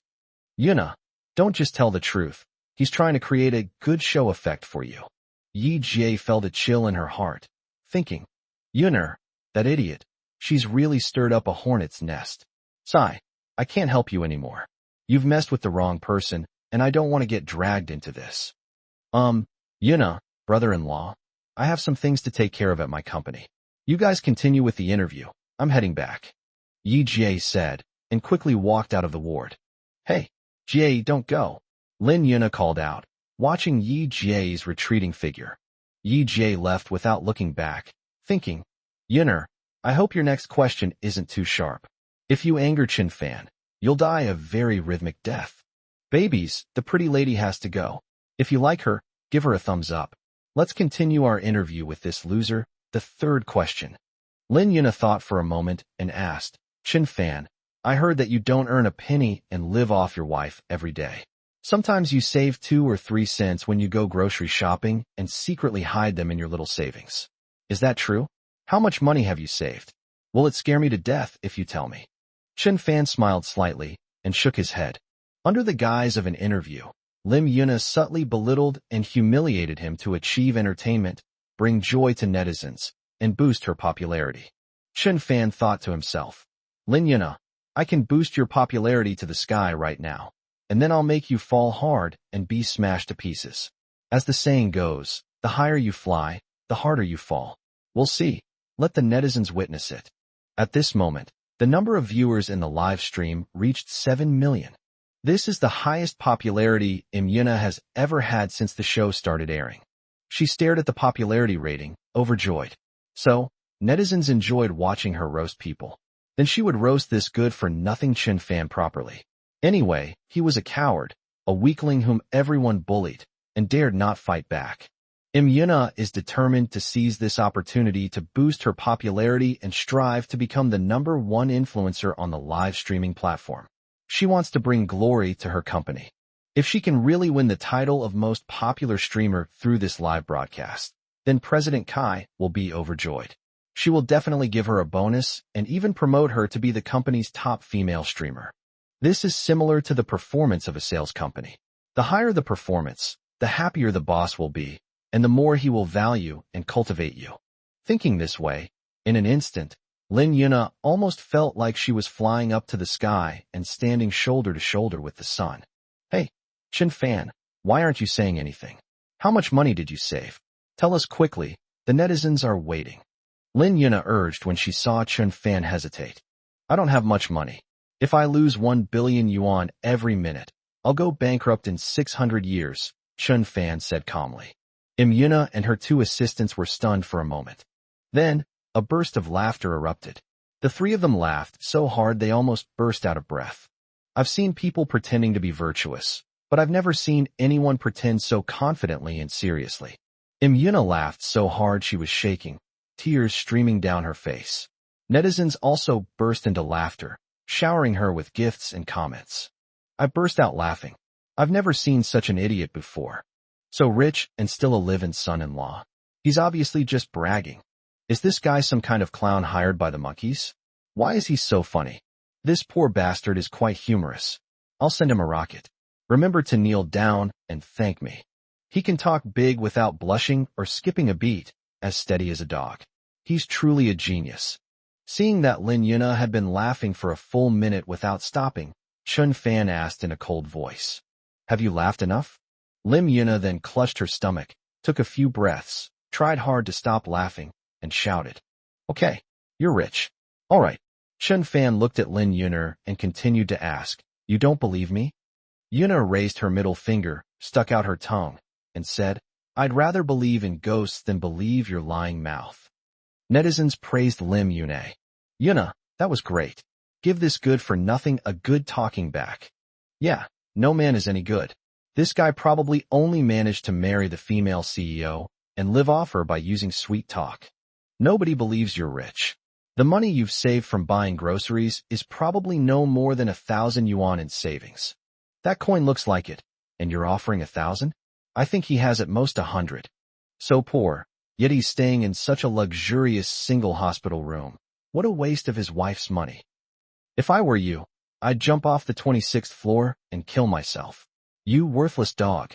Yuna, don't just tell the truth. He's trying to create a good show effect for you. Yi Jie felt a chill in her heart, thinking, Yuna, that idiot, she's really stirred up a hornet's nest. Sigh, I can't help you anymore. You've messed with the wrong person, and I don't want to get dragged into this. Yuna, brother-in-law, I have some things to take care of at my company. You guys continue with the interview. I'm heading back. Yi Jie said, and quickly walked out of the ward. Hey, Jie, don't go. Lin Yuna called out, watching Yi Jie's retreating figure. Yi Jie left without looking back, thinking, Yuna, I hope your next question isn't too sharp. If you anger Chen Fan, you'll die a very rhythmic death. Babies, the pretty lady has to go. If you like her, give her a thumbs up. Let's continue our interview with this loser, the third question. Lin Yuna thought for a moment and asked, Chen Fan, I heard that you don't earn a penny and live off your wife every day. Sometimes you save 2 or 3 cents when you go grocery shopping and secretly hide them in your little savings. Is that true? How much money have you saved? Will it scare me to death if you tell me? Chen Fan smiled slightly and shook his head. Under the guise of an interview, Lin Yuna subtly belittled and humiliated him to achieve entertainment, bring joy to netizens, and boost her popularity. Chen Fan thought to himself, Lin Yuna, I can boost your popularity to the sky right now, and then I'll make you fall hard and be smashed to pieces. As the saying goes, the higher you fly, the harder you fall. We'll see. Let the netizens witness it. At this moment, the number of viewers in the live stream reached 7 million. This is the highest popularity Yuna has ever had since the show started airing. She stared at the popularity rating, overjoyed. So, netizens enjoyed watching her roast people. Then she would roast this good-for-nothing Chen Fan properly. Anyway, he was a coward, a weakling whom everyone bullied, and dared not fight back. Yuna is determined to seize this opportunity to boost her popularity and strive to become the #1 influencer on the live streaming platform. She wants to bring glory to her company. If she can really win the title of most popular streamer through this live broadcast, then President Kai will be overjoyed. She will definitely give her a bonus and even promote her to be the company's top female streamer. This is similar to the performance of a sales company. The higher the performance, the happier the boss will be, and the more he will value and cultivate you. Thinking this way, in an instant, Lin Yuna almost felt like she was flying up to the sky and standing shoulder to shoulder with the sun. Hey, Chen Fan, why aren't you saying anything? How much money did you save? Tell us quickly, the netizens are waiting. Lin Yuna urged when she saw Chen Fan hesitate. I don't have much money. If I lose 1 billion yuan every minute, I'll go bankrupt in 600 years, Chen Fan said calmly. Yuna and her two assistants were stunned for a moment. Then, a burst of laughter erupted. The three of them laughed so hard they almost burst out of breath. I've seen people pretending to be virtuous, but I've never seen anyone pretend so confidently and seriously. Yuna laughed so hard she was shaking, tears streaming down her face. Netizens also burst into laughter, showering her with gifts and comments. I burst out laughing. I've never seen such an idiot before. So rich and still a live-in son-in-law. He's obviously just bragging. Is this guy some kind of clown hired by the monkeys? Why is he so funny? This poor bastard is quite humorous. I'll send him a rocket. Remember to kneel down and thank me. He can talk big without blushing or skipping a beat, as steady as a dog. He's truly a genius. Seeing that Lin Yuna had been laughing for a full minute without stopping, Chen Fan asked in a cold voice. Have you laughed enough? Lim Yuna then clutched her stomach, took a few breaths, tried hard to stop laughing, and shouted. Okay, you're rich. All right. Chen Fan looked at Lin Yuna and continued to ask, you don't believe me? Yuna raised her middle finger, stuck out her tongue, and said, I'd rather believe in ghosts than believe your lying mouth. Netizens praised Lim Yuna. Yuna, that was great. Give this good-for-nothing a good talking back. Yeah, no man is any good. This guy probably only managed to marry the female CEO and live off her by using sweet talk. Nobody believes you're rich. The money you've saved from buying groceries is probably no more than 1,000 yuan in savings. That coin looks like it, and you're offering 1,000? I think he has at most 100. So poor, yet he's staying in such a luxurious single hospital room. What a waste of his wife's money. If I were you, I'd jump off the 26th floor and kill myself. You worthless dog.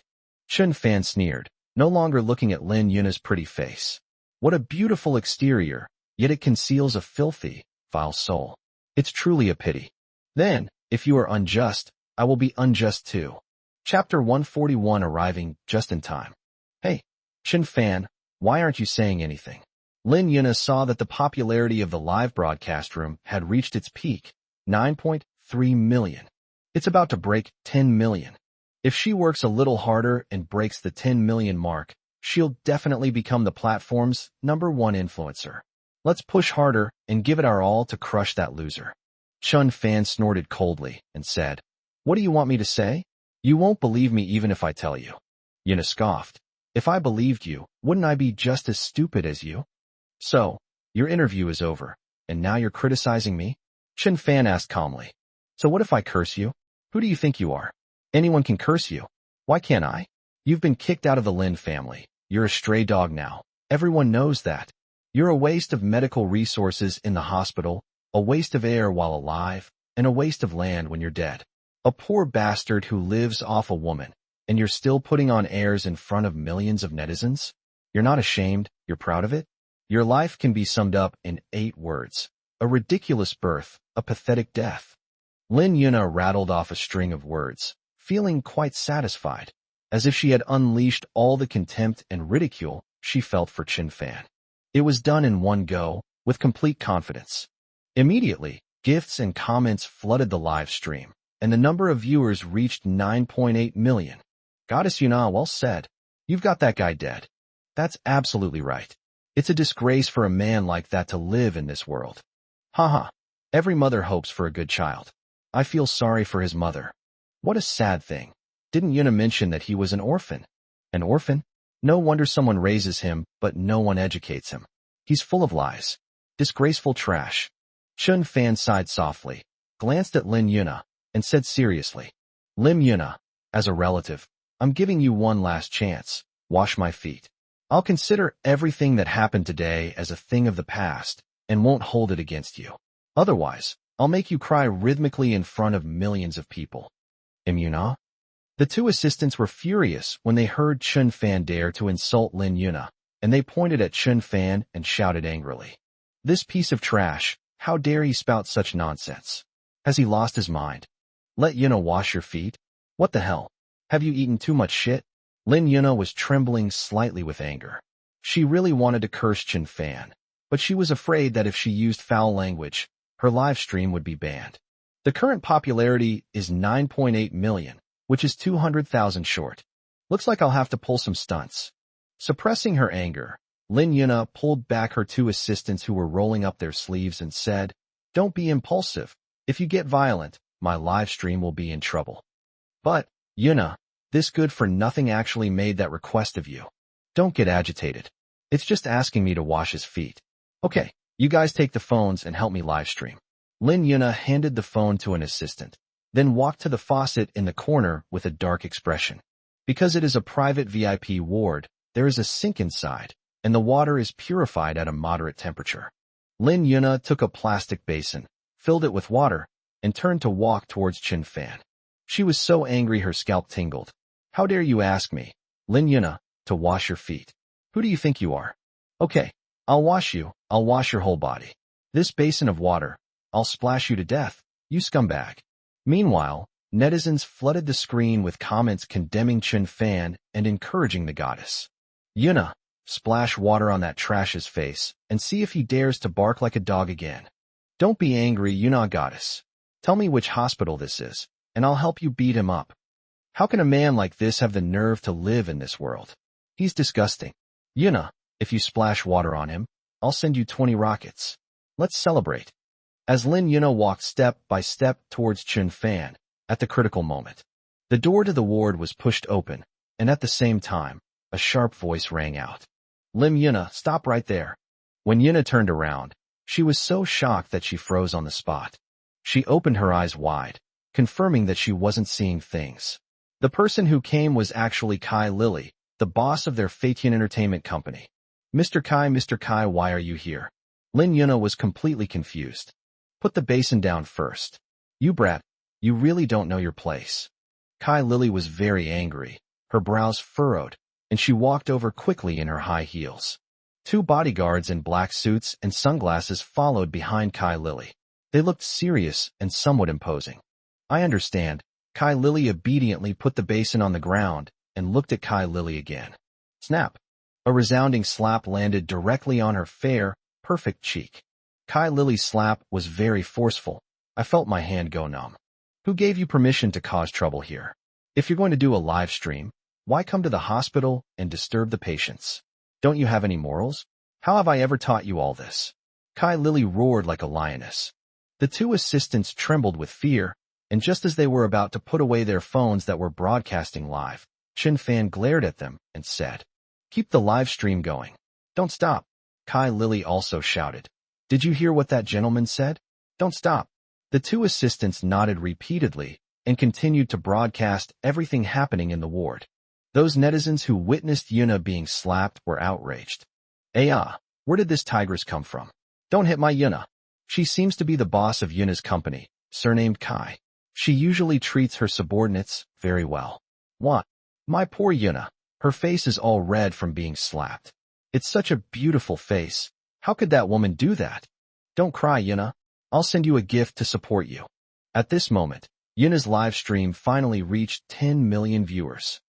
Chen Fan sneered, no longer looking at Lin Yuna's pretty face. What a beautiful exterior, yet it conceals a filthy, vile soul. It's truly a pity. Then, if you are unjust, I will be unjust too. Chapter 141 arriving just in time. Hey, Chen Fan, why aren't you saying anything? Lin Yuna saw that the popularity of the live broadcast room had reached its peak, 9.3 million. It's about to break 10 million. If she works a little harder and breaks the 10 million mark, she'll definitely become the platform's #1 influencer. Let's push harder and give it our all to crush that loser. Chen Fan snorted coldly and said, What do you want me to say? You won't believe me even if I tell you. Yuna scoffed. If I believed you, wouldn't I be just as stupid as you? So, your interview is over, and now you're criticizing me? Chen Fan asked calmly. So what if I curse you? Who do you think you are? Anyone can curse you. Why can't I? You've been kicked out of the Lin family. You're a stray dog now. Everyone knows that. You're a waste of medical resources in the hospital, a waste of air while alive, and a waste of land when you're dead. A poor bastard who lives off a woman, and you're still putting on airs in front of millions of netizens? You're not ashamed, you're proud of it? Your life can be summed up in 8 words. A ridiculous birth, a pathetic death. Lin Yuna rattled off a string of words, feeling quite satisfied, as if she had unleashed all the contempt and ridicule she felt for Chen Fan. It was done in one go, with complete confidence. Immediately, gifts and comments flooded the live stream, and the number of viewers reached 9.8 million. Goddess Yuna, well said. You've got that guy dead. That's absolutely right. It's a disgrace for a man like that to live in this world. Haha. Every mother hopes for a good child. I feel sorry for his mother. What a sad thing. Didn't Yuna mention that he was an orphan? An orphan? No wonder someone raises him, but no one educates him. He's full of lies. Disgraceful trash. Chen Fan sighed softly, glanced at Lin Yuna, and said seriously, Lim Yuna, as a relative, I'm giving you one last chance. Wash my feet. I'll consider everything that happened today as a thing of the past and won't hold it against you. Otherwise, I'll make you cry rhythmically in front of millions of people. Yuna? The two assistants were furious when they heard Chen Fan dare to insult Lin Yuna, and they pointed at Chen Fan and shouted angrily. This piece of trash, how dare he spout such nonsense? Has he lost his mind? Let Yuna wash your feet? What the hell? Have you eaten too much shit? Lin Yuna was trembling slightly with anger. She really wanted to curse Chen Fan, but she was afraid that if she used foul language, her live stream would be banned. The current popularity is 9.8 million, which is 200,000 short. Looks like I'll have to pull some stunts. Suppressing her anger, Lin Yuna pulled back her two assistants who were rolling up their sleeves and said, "Don't be impulsive. If you get violent, my live stream will be in trouble." But, Yuna, this good-for-nothing actually made that request of you. Don't get agitated. It's just asking me to wash his feet. Okay, you guys take the phones and help me live stream. Lin Yuna handed the phone to an assistant, then walked to the faucet in the corner with a dark expression. Because it is a private VIP ward, there is a sink inside, and the water is purified at a moderate temperature. Lin Yuna took a plastic basin, filled it with water, and turned to walk towards Chen Fan. She was so angry her scalp tingled. How dare you ask me, Lin Yuna, to wash your feet? Who do you think you are? Okay, I'll wash you, I'll wash your whole body. This basin of water, I'll splash you to death, you scumbag. Meanwhile, netizens flooded the screen with comments condemning Chen Fan and encouraging the goddess. Yuna, splash water on that trash's face and see if he dares to bark like a dog again. Don't be angry, Yuna goddess. Tell me which hospital this is, and I'll help you beat him up. How can a man like this have the nerve to live in this world? He's disgusting. Yuna, if you splash water on him, I'll send you 20 rockets. Let's celebrate. As Lin Yuna walked step by step towards Chen Fan, at the critical moment, the door to the ward was pushed open, and at the same time, a sharp voice rang out. Lim Yuna, stop right there. When Yuna turned around, she was so shocked that she froze on the spot. She opened her eyes wide, confirming that she wasn't seeing things. The person who came was actually Kai Lily, the boss of their Fatian entertainment company. Mr. Kai, why are you here? Lin Yuna was completely confused. Put the basin down first. You brat, you really don't know your place. Kai Lily was very angry, her brows furrowed, and she walked over quickly in her high heels. Two bodyguards in black suits and sunglasses followed behind Kai Lily. They looked serious and somewhat imposing. I understand. Kai Lily obediently put the basin on the ground and looked at Kai Lily again. Snap! A resounding slap landed directly on her fair, perfect cheek. Kai Lily's slap was very forceful. I felt my hand go numb. Who gave you permission to cause trouble here? If you're going to do a live stream, why come to the hospital and disturb the patients? Don't you have any morals? How have I ever taught you all this? Kai Lily roared like a lioness. The two assistants trembled with fear, and just as they were about to put away their phones that were broadcasting live, Chen Fan glared at them and said, "Keep the live stream going. Don't stop." Kai Lily also shouted, "Did you hear what that gentleman said? Don't stop." The two assistants nodded repeatedly and continued to broadcast everything happening in the ward. Those netizens who witnessed Yuna being slapped were outraged. Where did this tigress come from? Don't hit my Yuna. She seems to be the boss of Yuna's company, surnamed Kai. She usually treats her subordinates very well. What? My poor Yuna. Her face is all red from being slapped. It's such a beautiful face. How could that woman do that? Don't cry, Yuna. I'll send you a gift to support you. At this moment, Yuna's live stream finally reached 10 million viewers.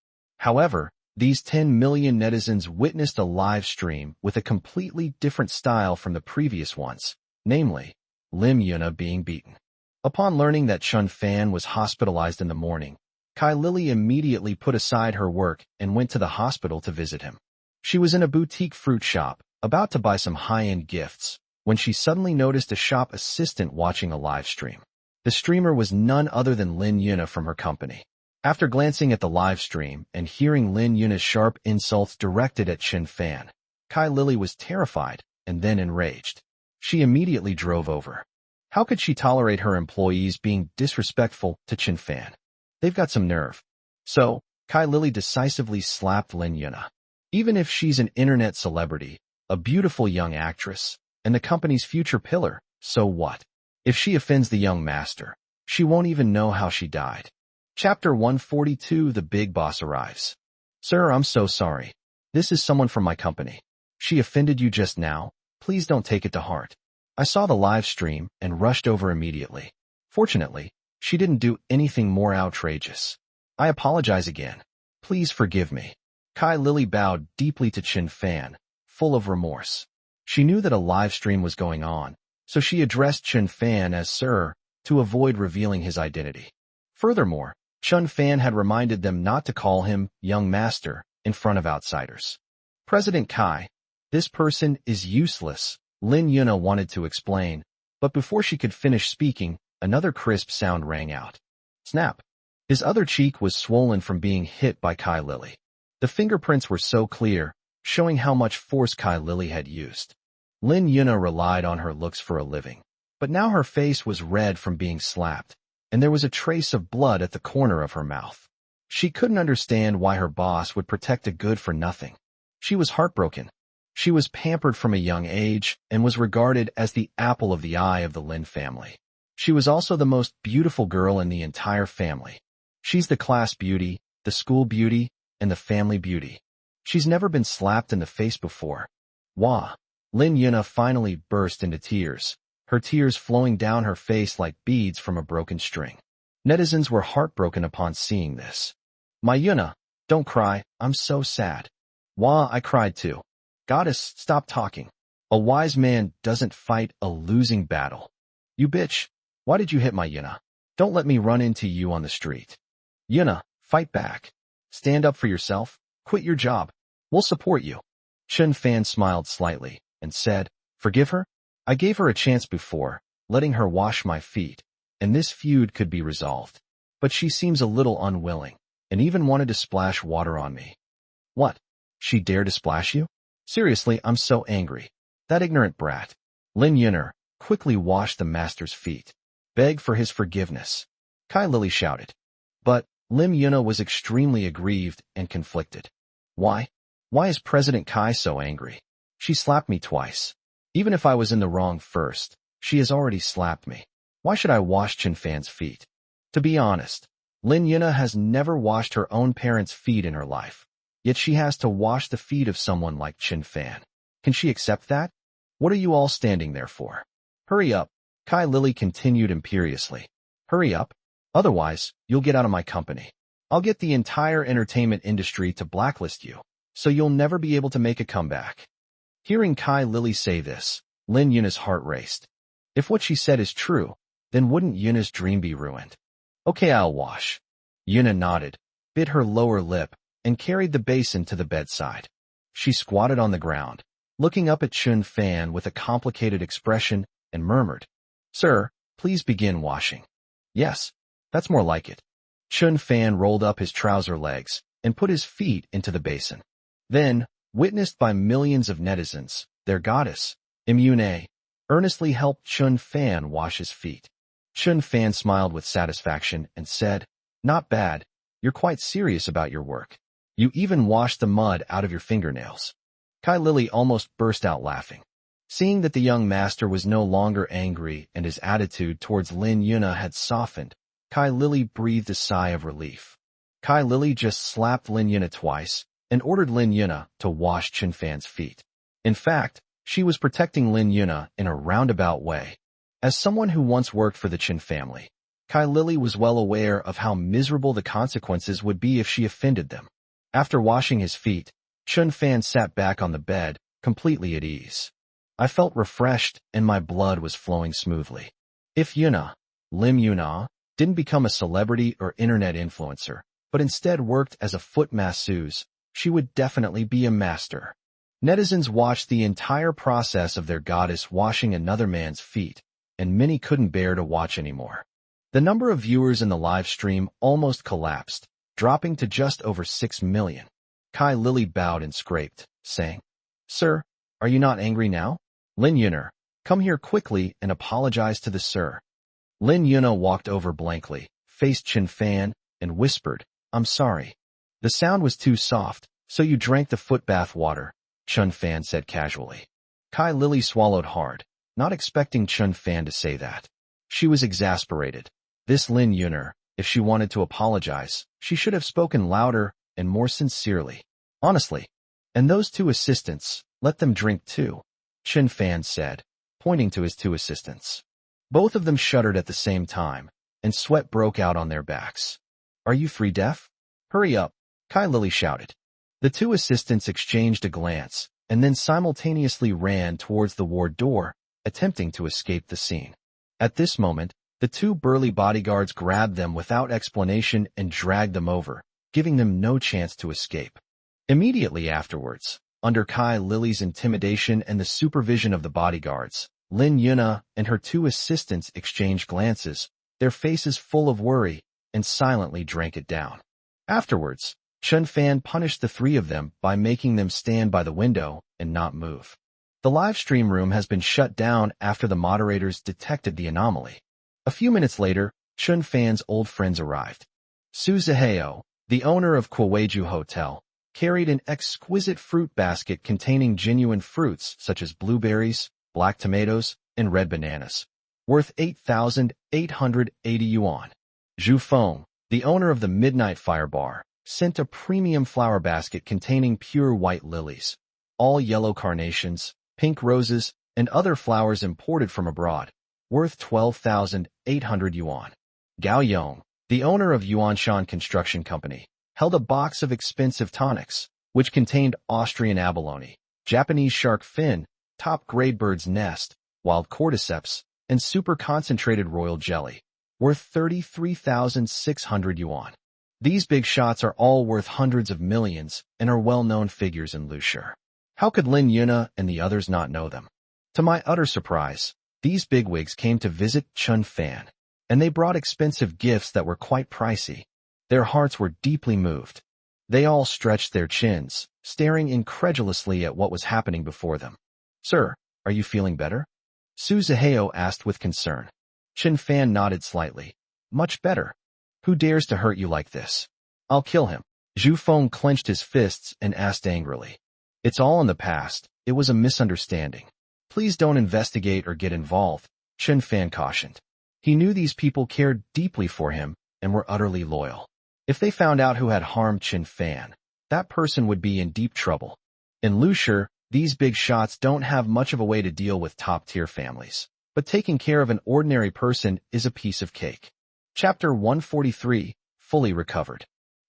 However, these 10 million netizens witnessed a live stream with a completely different style from the previous ones, namely, Lim Yuna being beaten. Upon learning that Chen Fan was hospitalized in the morning, Kai Lily immediately put aside her work and went to the hospital to visit him. She was in a boutique fruit shop, about to buy some high-end gifts, when she suddenly noticed a shop assistant watching a live stream. The streamer was none other than Lin Yuna from her company. After glancing at the live stream and hearing Lin Yuna's sharp insults directed at Chen Fan, Kai Lily was terrified and then enraged. She immediately drove over. How could she tolerate her employees being disrespectful to Chen Fan? They've got some nerve. So, Kai Lily decisively slapped Lin Yuna. Even if she's an internet celebrity, a beautiful young actress, and the company's future pillar, so what? If she offends the young master, she won't even know how she died. Chapter 142, The Big Boss Arrives. Sir, I'm so sorry. This is someone from my company. She offended you just now. Please don't take it to heart. I saw the live stream and rushed over immediately. Fortunately, she didn't do anything more outrageous. I apologize again. Please forgive me. Kai Lily bowed deeply to Chen Fan, full of remorse. She knew that a live stream was going on, so she addressed Chen Fan as Sir to avoid revealing his identity. Furthermore, Chen Fan had reminded them not to call him young master in front of outsiders. President Kai, this person is useless, Lin Yuna wanted to explain, but before she could finish speaking, another crisp sound rang out. Snap. His other cheek was swollen from being hit by Kai Lily. The fingerprints were so clear, showing how much force Kai Lily had used. Lin Yuna relied on her looks for a living, but now her face was red from being slapped, and there was a trace of blood at the corner of her mouth. She couldn't understand why her boss would protect a good-for-nothing. She was heartbroken. She was pampered from a young age and was regarded as the apple of the eye of the Lin family. She was also the most beautiful girl in the entire family. She's the class beauty, the school beauty, and the family beauty. She's never been slapped in the face before. Wah! Lin Yuna finally burst into tears, her tears flowing down her face like beads from a broken string. Netizens were heartbroken upon seeing this. My Yuna, don't cry, I'm so sad. Wah, I cried too. Goddess, stop talking. A wise man doesn't fight a losing battle. You bitch, why did you hit my Yuna? Don't let me run into you on the street. Yuna, fight back. Stand up for yourself, quit your job. We'll support you. Chen Fan smiled slightly and said, forgive her? I gave her a chance before, letting her wash my feet, and this feud could be resolved. But she seems a little unwilling, and even wanted to splash water on me. What? She dared to splash you? Seriously, I'm so angry. That ignorant brat. Lin Yunner quickly washed the master's feet, begged for his forgiveness. Kai Lily shouted. But Lim Yuna was extremely aggrieved and conflicted. Why? Why is President Kai so angry? She slapped me twice. Even if I was in the wrong first, she has already slapped me. Why should I wash Chen Fan's feet? To be honest, Lin Yuna has never washed her own parents' feet in her life. Yet she has to wash the feet of someone like Chen Fan. Can she accept that? What are you all standing there for? Hurry up, Kai Lily continued imperiously. Hurry up, otherwise you'll get out of my company. I'll get the entire entertainment industry to blacklist you, so you'll never be able to make a comeback. Hearing Kai Lily say this, Lin Yuna's heart raced. If what she said is true, then wouldn't Yuna's dream be ruined? Okay, I'll wash. Yuna nodded, bit her lower lip, and carried the basin to the bedside. She squatted on the ground, looking up at Chun Fan with a complicated expression, and murmured, Sir, please begin washing. Yes, that's more like it. Chun Fan rolled up his trouser legs and put his feet into the basin. Then, witnessed by millions of netizens, their goddess, Immune, earnestly helped Chun Fan wash his feet. Chun Fan smiled with satisfaction and said, Not bad, you're quite serious about your work. You even washed the mud out of your fingernails. Kai Lily almost burst out laughing. Seeing that the young master was no longer angry and his attitude towards Lin Yuna had softened, Kai Lily breathed a sigh of relief. Kai Lily just slapped Lin Yuna twice and ordered Lin Yuna to wash Chen Fan's feet. In fact, she was protecting Lin Yuna in a roundabout way. As someone who once worked for the Chen family, Kai Lily was well aware of how miserable the consequences would be if she offended them. After washing his feet, Chun Fan sat back on the bed, completely at ease. I felt refreshed and my blood was flowing smoothly. If Yuna, Lim Yuna, didn't become a celebrity or internet influencer, but instead worked as a foot masseuse, she would definitely be a master. Netizens watched the entire process of their goddess washing another man's feet, and many couldn't bear to watch anymore. The number of viewers in the live stream almost collapsed, dropping to just over 6 million. Kai Lily bowed and scraped, saying, Sir, are you not angry now? Lin Yunner, come here quickly and apologize to the sir. Lin Yuna walked over blankly, faced Chen Fan, and whispered, I'm sorry. The sound was too soft, so you drank the foot bath water, Chun Fan said casually. Kai Lily swallowed hard, not expecting Chun Fan to say that. She was exasperated. This Lin Yunner, if she wanted to apologize, she should have spoken louder and more sincerely. Honestly. And those two assistants, let them drink too, Chen Fan said. pointing to his two assistants. Both of them shuddered at the same time, and sweat broke out on their backs. "Are you three deaf? Hurry up," Kai Lily shouted. The two assistants exchanged a glance, and then simultaneously ran towards the ward door, attempting to escape the scene. At this moment, the two burly bodyguards grabbed them without explanation and dragged them over, giving them no chance to escape. Immediately afterwards, under Kai Lily's intimidation and the supervision of the bodyguards, Lin Yuna and her two assistants exchanged glances, their faces full of worry, and silently drank it down. Afterwards, Chun Fan punished the three of them by making them stand by the window and not move. The live stream room has been shut down after the moderators detected the anomaly. A few minutes later, Chun Fan's old friends arrived. Su Ziheo, the owner of Kwaeju Hotel, carried an exquisite fruit basket containing genuine fruits such as blueberries, black tomatoes, and red bananas, worth 8,880 yuan. Zhu Feng, the owner of the Midnight Fire Bar, sent a premium flower basket containing pure white lilies, all yellow carnations, pink roses, and other flowers imported from abroad, worth 12,800 yuan. Gao Yong, the owner of Yuanshan Construction Company, held a box of expensive tonics, which contained Austrian abalone, Japanese shark fin, top-grade bird's nest, wild cordyceps, and super-concentrated royal jelly, worth 33,600 yuan. These big shots are all worth hundreds of millions and are well-known figures in Lushur. How could Lin Yuna and the others not know them? To my utter surprise, these bigwigs came to visit Chun Fan, and they brought expensive gifts that were quite pricey. Their hearts were deeply moved. They all stretched their chins, staring incredulously at what was happening before them. "Sir, are you feeling better?" Su Ziheo asked with concern. Chun Fan nodded slightly. "Much better. Who dares to hurt you like this? I'll kill him." Zhu Feng clenched his fists and asked angrily. "It's all in the past. It was a misunderstanding. Please don't investigate or get involved," Chun Fan cautioned. He knew these people cared deeply for him and were utterly loyal. If they found out who had harmed Chun Fan, that person would be in deep trouble. In Lushur, these big shots don't have much of a way to deal with top-tier families, but taking care of an ordinary person is a piece of cake. Chapter 143, Fully Recovered.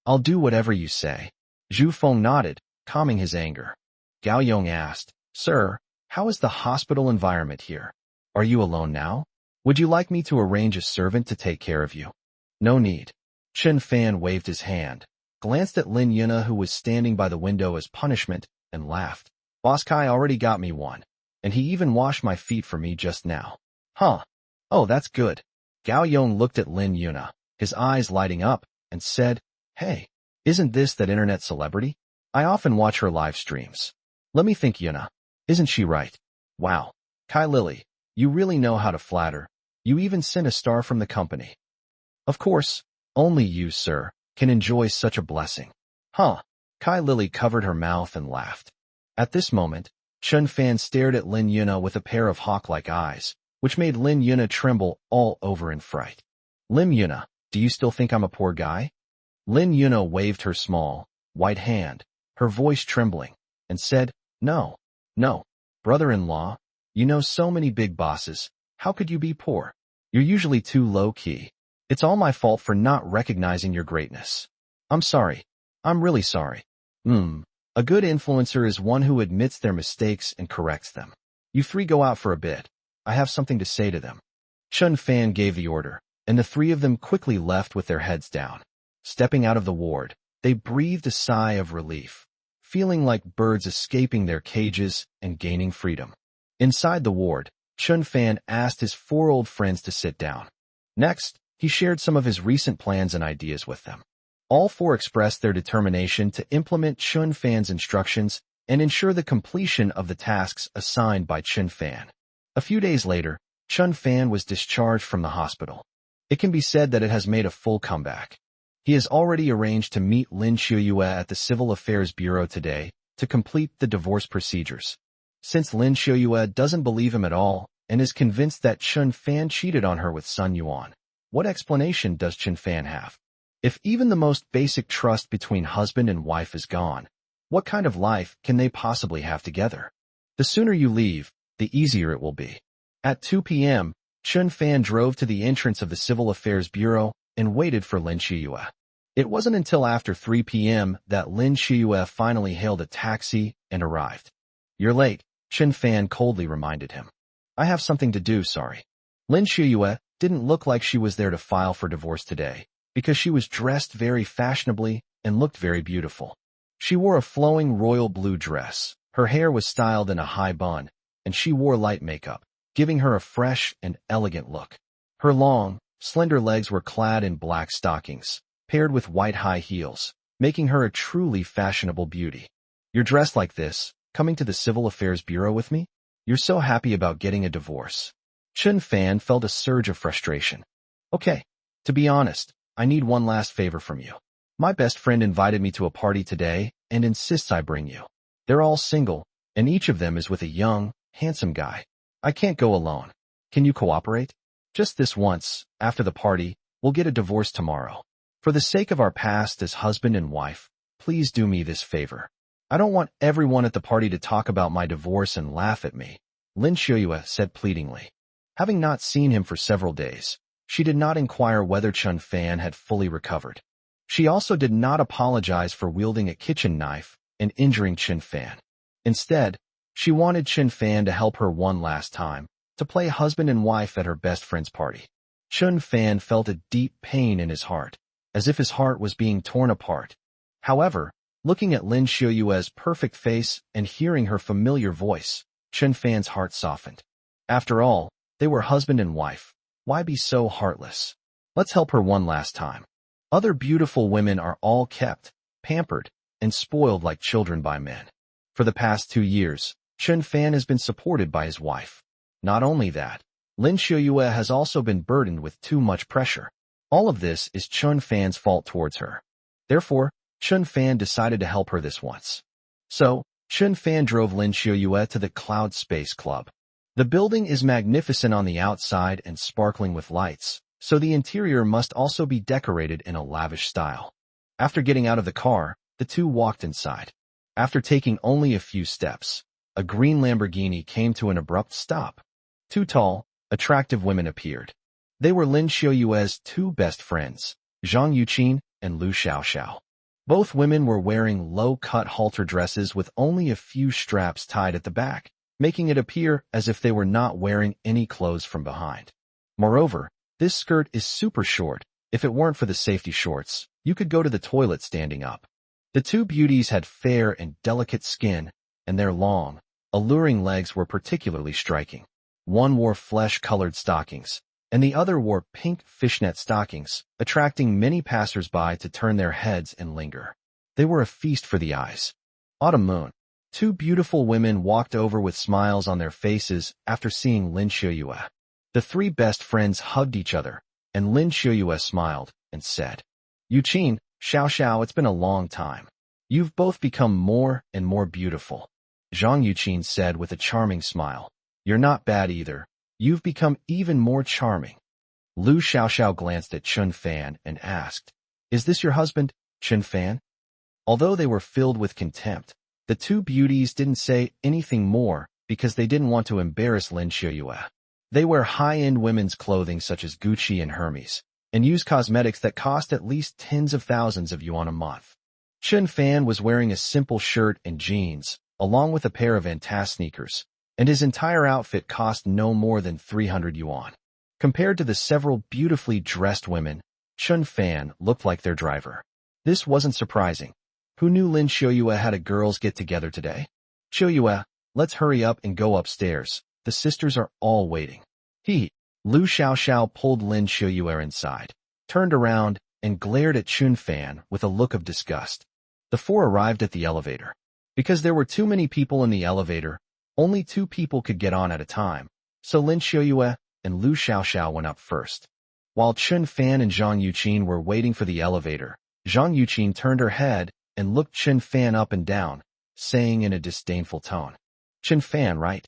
"I'll do whatever you say." Zhu Feng nodded, calming his anger. Gao Yong asked, "Sir, how is the hospital environment here? Are you alone now? Would you like me to arrange a servant to take care of you?" "No need." Chun Fan waved his hand, glanced at Lin Yuna who was standing by the window as punishment, and laughed. "Boss Kai already got me one, and he even washed my feet for me just now." "Huh. Oh, that's good." Gao Yong looked at Lin Yuna, his eyes lighting up, and said, "Hey, isn't this that internet celebrity? I often watch her live streams. Let me think, Yuna. Isn't she right? Wow. Kai Lily, you really know how to flatter. You even sent a star from the company." "Of course, only you, sir, can enjoy such a blessing." "Huh." Kai Lily covered her mouth and laughed. At this moment, Chun Fan stared at Lin Yuna with a pair of hawk-like eyes, which made Lin Yuna tremble all over in fright. "Lin Yuna, do you still think I'm a poor guy?" Lin Yuna waved her small, white hand, her voice trembling, and said, No, brother-in-law, you know so many big bosses, how could you be poor? You're usually too low-key. It's all my fault for not recognizing your greatness. I'm sorry. I'm really sorry. A good influencer is one who admits their mistakes and corrects them. You three go out for a bit. I have something to say to them." Chun Fan gave the order, and the three of them quickly left with their heads down. Stepping out of the ward, they breathed a sigh of relief, feeling like birds escaping their cages and gaining freedom. Inside the ward, Chun Fan asked his four old friends to sit down. Next, he shared some of his recent plans and ideas with them. All four expressed their determination to implement Chun Fan's instructions and ensure the completion of the tasks assigned by Chun Fan. A few days later, Chun Fan was discharged from the hospital. It can be said that it has made a full comeback. He has already arranged to meet Lin Qiuyue at the Civil Affairs Bureau today to complete the divorce procedures. Since Lin Qiuyue doesn't believe him at all and is convinced that Chun Fan cheated on her with Sun Yuan, what explanation does Chun Fan have? If even the most basic trust between husband and wife is gone, what kind of life can they possibly have together? The sooner you leave, the easier it will be. At 2 p.m., Chun Fan drove to the entrance of the Civil Affairs Bureau and waited for Lin Shiyue. It wasn't until after 3 p.m. that Lin Shiyue finally hailed a taxi and arrived. "You're late," Chun Fan coldly reminded him. "I have something to do, sorry." Lin Shiyue didn't look like she was there to file for divorce today, because she was dressed very fashionably and looked very beautiful. She wore a flowing royal blue dress, her hair was styled in a high bun, and she wore light makeup, giving her a fresh and elegant look. Her long, slender legs were clad in black stockings, paired with white high heels, making her a truly fashionable beauty. "You're dressed like this, coming to the Civil Affairs Bureau with me? You're so happy about getting a divorce." Chun Fan felt a surge of frustration. "Okay, to be honest, I need one last favor from you. My best friend invited me to a party today and insists I bring you. They're all single, and each of them is with a young, handsome guy. I can't go alone. Can you cooperate? Just this once, after the party, we'll get a divorce tomorrow. For the sake of our past as husband and wife, please do me this favor. I don't want everyone at the party to talk about my divorce and laugh at me," Lin Shiyue said pleadingly. Having not seen him for several days, she did not inquire whether Chun Fan had fully recovered. She also did not apologize for wielding a kitchen knife and injuring Chun Fan. Instead, she wanted Chun Fan to help her one last time, to play husband and wife at her best friend's party. Chun Fan felt a deep pain in his heart, as if his heart was being torn apart. However, looking at Lin Shiyue's perfect face and hearing her familiar voice, Chun Fan's heart softened. After all, they were husband and wife. Why be so heartless? Let's help her one last time. Other beautiful women are all kept, pampered, and spoiled like children by men. For the past 2 years, Chun Fan has been supported by his wife. Not only that, Lin Shiyue has also been burdened with too much pressure. All of this is Chun Fan's fault towards her. Therefore, Chun Fan decided to help her this once. So, Chun Fan drove Lin Shiyue to the Cloud Space Club. The building is magnificent on the outside and sparkling with lights, so the interior must also be decorated in a lavish style. After getting out of the car, the two walked inside. After taking only a few steps, a green Lamborghini came to an abrupt stop. 2 tall, attractive women appeared. They were Lin Shiyue's 2 best friends, Zhang Yuqin and Lu Xiaoxiao. Both women were wearing low-cut halter dresses with only a few straps tied at the back, making it appear as if they were not wearing any clothes from behind. Moreover, this skirt is super short. If it weren't for the safety shorts, you could go to the toilet standing up. The 2 beauties had fair and delicate skin, and their long, alluring legs were particularly striking. One wore flesh-colored stockings, and the other wore pink fishnet stockings, attracting many passers-by to turn their heads and linger. They were a feast for the eyes. Autumn moon. 2 beautiful women walked over with smiles on their faces after seeing Lin Shiyue. The 3 best friends hugged each other, and Lin Shiyue smiled and said, "Yuqin, Xiaoxiao, it's been a long time. You've both become more and more beautiful." Zhang Yuqin said with a charming smile, "You're not bad either. You've become even more charming." Lu Xiaoxiao glanced at Chun Fan and asked, "Is this your husband, Chun Fan?" Although they were filled with contempt, the 2 beauties didn't say anything more because they didn't want to embarrass Lin Shiyue. They wear high-end women's clothing such as Gucci and Hermes, and use cosmetics that cost at least tens of thousands of yuan a month. Chun Fan was wearing a simple shirt and jeans, along with a pair of Antas sneakers, and his entire outfit cost no more than 300 yuan. Compared to the several beautifully dressed women, Chun Fan looked like their driver. This wasn't surprising. Who knew Lin Shiyue had a girls' get-together today? "Shiyue, let's hurry up and go upstairs. The sisters are all waiting." Lu Xiaoxiao pulled Lin Shiyue inside, turned around, and glared at Chun Fan with a look of disgust. The 4 arrived at the elevator. Because there were too many people in the elevator, only 2 people could get on at a time, so Lin Shiyue and Lu Xiaoxiao went up first. While Chun Fan and Zhang Yuqin were waiting for the elevator, Zhang Yuqin turned her head and looked Chun Fan up and down, saying in a disdainful tone, "Chun Fan, right?"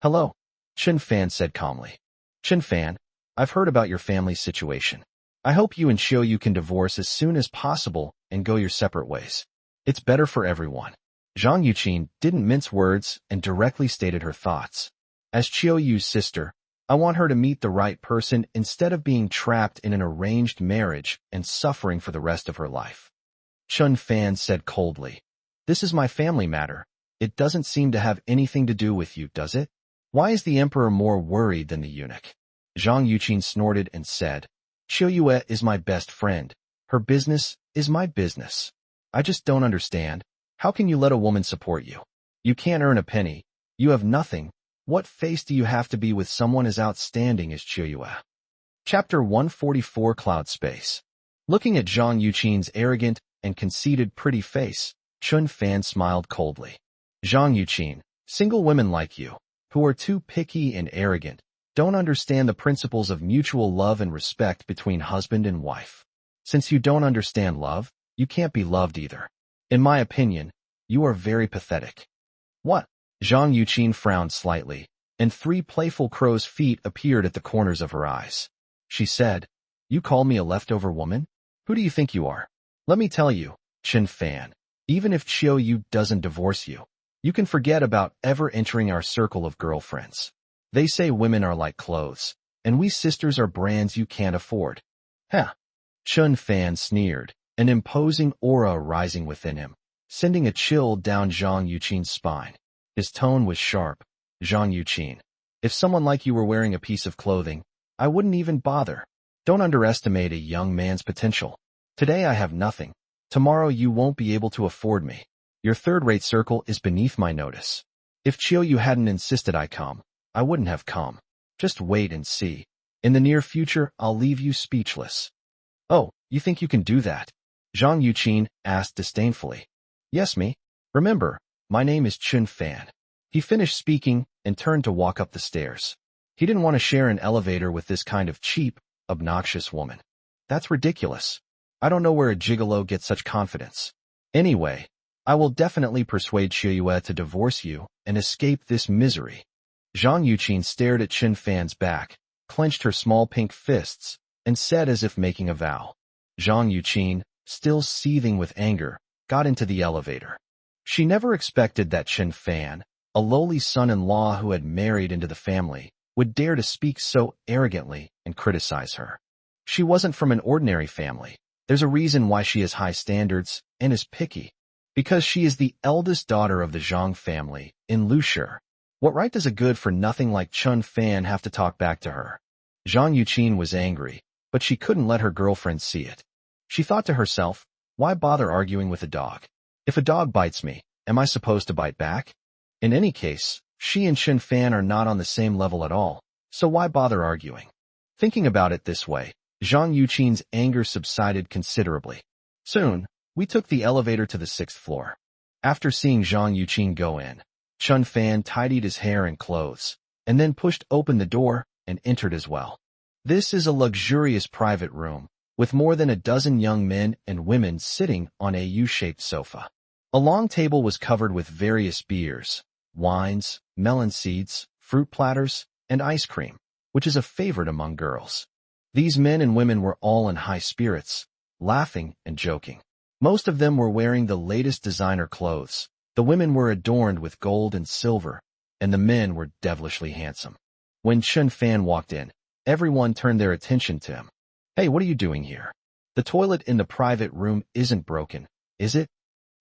"Hello," Chun Fan said calmly. "Chun Fan, I've heard about your family's situation. I hope you and Xiaoyu can divorce as soon as possible and go your separate ways. It's better for everyone." Zhang Yuqin didn't mince words and directly stated her thoughts. As Qiuyu's sister, I want her to meet the right person instead of being trapped in an arranged marriage and suffering for the rest of her life. Chun Fan said coldly, "This is my family matter. It doesn't seem to have anything to do with you, does it? Why is the emperor more worried than the eunuch?" Zhang Yuqin snorted and said, "Qiu Yue is my best friend. Her business is my business. I just don't understand. How can you let a woman support you? You can't earn a penny. You have nothing. What face do you have to be with someone as outstanding as Qiu Yue?" Chapter 144 Cloud Space. Looking at Zhang Yuqin's arrogant and conceited pretty face, Chun Fan smiled coldly. "Zhang Yuqin, single women like you, who are too picky and arrogant, don't understand the principles of mutual love and respect between husband and wife. Since you don't understand love, you can't be loved either. In my opinion, you are very pathetic." "What?" Zhang Yuqin frowned slightly, and 3 playful crow's feet appeared at the corners of her eyes. She said, "You call me a leftover woman? Who do you think you are? Let me tell you, Chun Fan, even if Qiu Yu doesn't divorce you, you can forget about ever entering our circle of girlfriends. They say women are like clothes, and we sisters are brands you can't afford." "Huh." Chun Fan sneered, an imposing aura rising within him, sending a chill down Zhang Yuqin's spine. His tone was sharp. "Zhang Yuqin, if someone like you were wearing a piece of clothing, I wouldn't even bother. Don't underestimate a young man's potential. Today I have nothing. Tomorrow you won't be able to afford me. Your third-rate circle is beneath my notice. If Qiu Yu hadn't insisted I come, I wouldn't have come. Just wait and see. In the near future, I'll leave you speechless." "Oh, you think you can do that?" Zhang Yuqin asked disdainfully. "Yes, me. Remember, my name is Chun Fan." He finished speaking and turned to walk up the stairs. He didn't want to share an elevator with this kind of cheap, obnoxious woman. That's ridiculous. I don't know where a gigolo gets such confidence. Anyway, I will definitely persuade Qiu Yue to divorce you and escape this misery. Zhang Yuqin stared at Chun Fan's back, clenched her small pink fists, and said as if making a vow. Zhang Yuqin, still seething with anger, got into the elevator. She never expected that Chun Fan, a lowly son-in-law who had married into the family, would dare to speak so arrogantly and criticize her. She wasn't from an ordinary family. There's a reason why she has high standards and is picky. Because she is the eldest daughter of the Zhang family in Lushi. What right does a good-for-nothing like Chun Fan have to talk back to her? Zhang Yuqin was angry, but she couldn't let her girlfriend see it. She thought to herself, why bother arguing with a dog? If a dog bites me, am I supposed to bite back? In any case, she and Chun Fan are not on the same level at all, so why bother arguing? Thinking about it this way, Zhang Yuqin's anger subsided considerably. Soon, we took the elevator to the 6th floor. After seeing Zhang Yuqin go in, Chun Fan tidied his hair and clothes, and then pushed open the door and entered as well. This is a luxurious private room, with more than a dozen young men and women sitting on a U-shaped sofa. A long table was covered with various beers, wines, melon seeds, fruit platters, and ice cream, which is a favorite among girls. These men and women were all in high spirits, laughing and joking. Most of them were wearing the latest designer clothes. The women were adorned with gold and silver, and the men were devilishly handsome. When Chun Fan walked in, everyone turned their attention to him. Hey, what are you doing here? The toilet in the private room isn't broken, is it?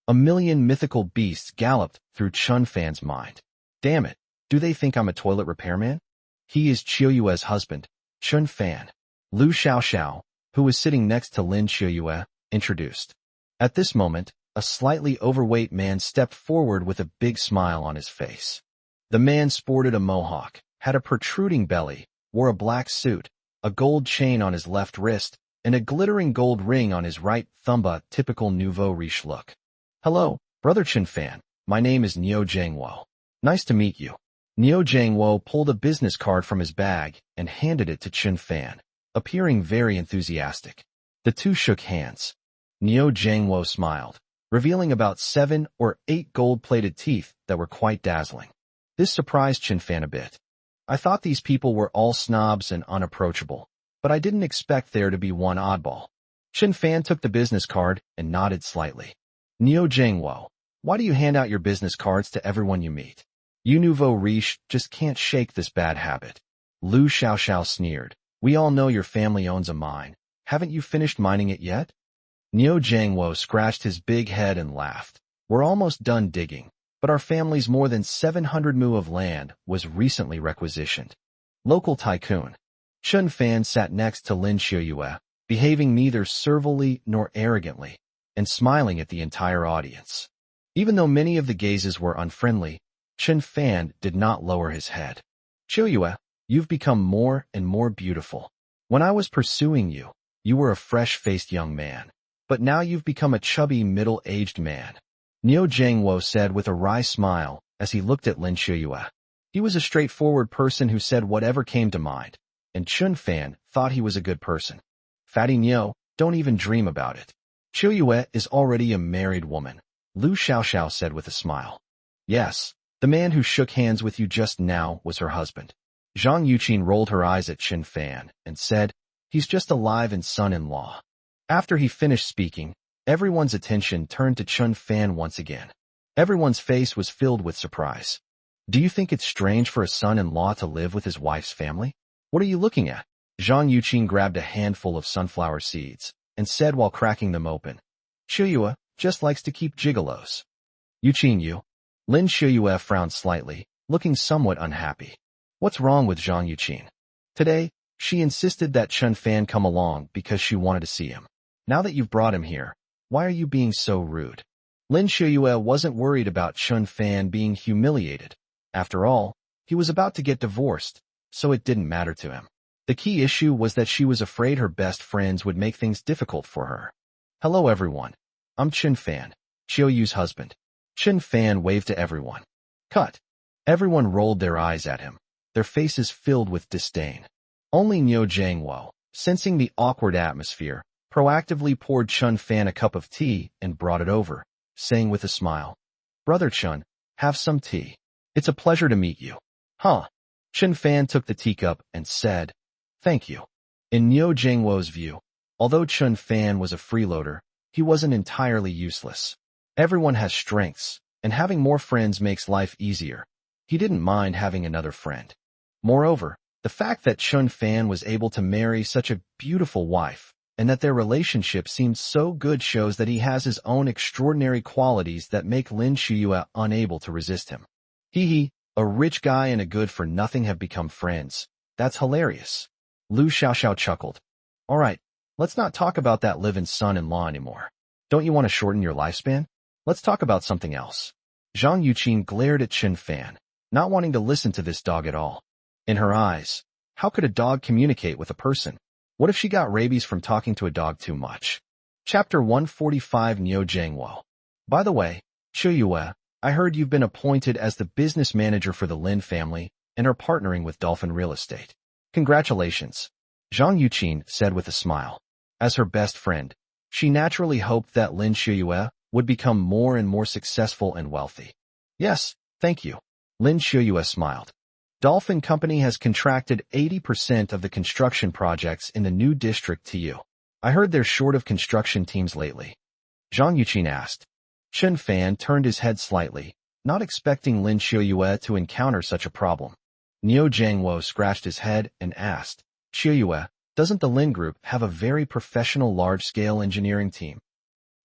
A million mythical beasts galloped through Chun Fan's mind. Damn it, do they think I'm a toilet repairman? He is Qiu Yue's husband, Chun Fan. Lu Xiaoxiao, who was sitting next to Lin Qiu Yue, introduced. At this moment, a slightly overweight man stepped forward with a big smile on his face. The man sported a mohawk, had a protruding belly, wore a black suit, a gold chain on his left wrist, and a glittering gold ring on his right thumb, a typical nouveau riche look. Hello, Brother Chun Fan. My name is Niu Jiangwo. Nice to meet you. Niu Jiangwo pulled a business card from his bag and handed it to Chun Fan, appearing very enthusiastic. The two shook hands. Niu Jiangwo smiled, revealing about 7 or 8 gold-plated teeth that were quite dazzling. This surprised Chun Fan a bit. I thought these people were all snobs and unapproachable, but I didn't expect there to be one oddball. Chun Fan took the business card and nodded slightly. Niu Jiangwo, why do you hand out your business cards to everyone you meet? You nouveau riche just can't shake this bad habit. Lu Xiaoxiao sneered. We all know your family owns a mine. Haven't you finished mining it yet? Niu Jiangwo scratched his big head and laughed. We're almost done digging, but our family's more than 700 mu of land was recently requisitioned. Local tycoon. Chun Fan sat next to Lin Xiuyue, behaving neither servilely nor arrogantly, and smiling at the entire audience. Even though many of the gazes were unfriendly, Chun Fan did not lower his head. Xiuyue, you've become more and more beautiful. When I was pursuing you, you were a fresh-faced young man, but now you've become a chubby middle-aged man. Niu Jiangwo said with a wry smile as he looked at Lin Xiuyue. He was a straightforward person who said whatever came to mind, and Chun Fan thought he was a good person. Fatty Niu, don't even dream about it. Xiuyue is already a married woman, Lu Xiaoxiao said with a smile. Yes, the man who shook hands with you just now was her husband. Zhang Yuqin rolled her eyes at Chun Fan and said, he's just a live-in son-in-law. After he finished speaking, everyone's attention turned to Chun Fan once again. Everyone's face was filled with surprise. Do you think it's strange for a son-in-law to live with his wife's family? What are you looking at? Zhang Yuqin grabbed a handful of sunflower seeds and said while cracking them open. Xiuyue just likes to keep gigolos. Yuqin you. Lin Xiuyue frowned slightly, looking somewhat unhappy. What's wrong with Zhang Yuqin? Today, she insisted that Chun Fan come along because she wanted to see him. Now that you've brought him here, why are you being so rude? Lin Xiuyue wasn't worried about Chun Fan being humiliated. After all, he was about to get divorced, so it didn't matter to him. The key issue was that she was afraid her best friends would make things difficult for her. Hello everyone. I'm Chun Fan, Xiuyu's husband. Chun Fan waved to everyone. Cut. Everyone rolled their eyes at him, their faces filled with disdain. Only Niu Jiangwo, sensing the awkward atmosphere, proactively poured Chun Fan a cup of tea and brought it over, saying with a smile, Brother Chun, have some tea. It's a pleasure to meet you. Huh. Chun Fan took the teacup and said, Thank you. In Niu Jiangwo's view, although Chun Fan was a freeloader, he wasn't entirely useless. Everyone has strengths, and having more friends makes life easier. He didn't mind having another friend. Moreover, the fact that Chun Fan was able to marry such a beautiful wife, and that their relationship seemed so good shows that he has his own extraordinary qualities that make Lin Xiuyue unable to resist him. Hee, a rich guy and a good-for-nothing have become friends. That's hilarious. Lu Xiaoxiao chuckled. All right, let's not talk about that live-in son-in-law anymore. Don't you want to shorten your lifespan? Let's talk about something else. Zhang Yuqin glared at Chun Fan, not wanting to listen to this dog at all. In her eyes, how could a dog communicate with a person? What if she got rabies from talking to a dog too much? Chapter 145 Niu Jiangwo. By the way, Xiuyue, I heard you've been appointed as the business manager for the Lin family and are partnering with Dolphin Real Estate. Congratulations, Zhang Yuqin said with a smile. As her best friend, she naturally hoped that Lin Xiuyue would become more and more successful and wealthy. Yes, thank you. Lin Xiuyue smiled. Dolphin Company has contracted 80% of the construction projects in the new district to you. I heard they're short of construction teams lately. Zhang Yuqin asked. Chun Fan turned his head slightly, not expecting Lin Xiuyue to encounter such a problem. Niu Jiangwo scratched his head and asked, Xiuyue, doesn't the Lin Group have a very professional large-scale engineering team?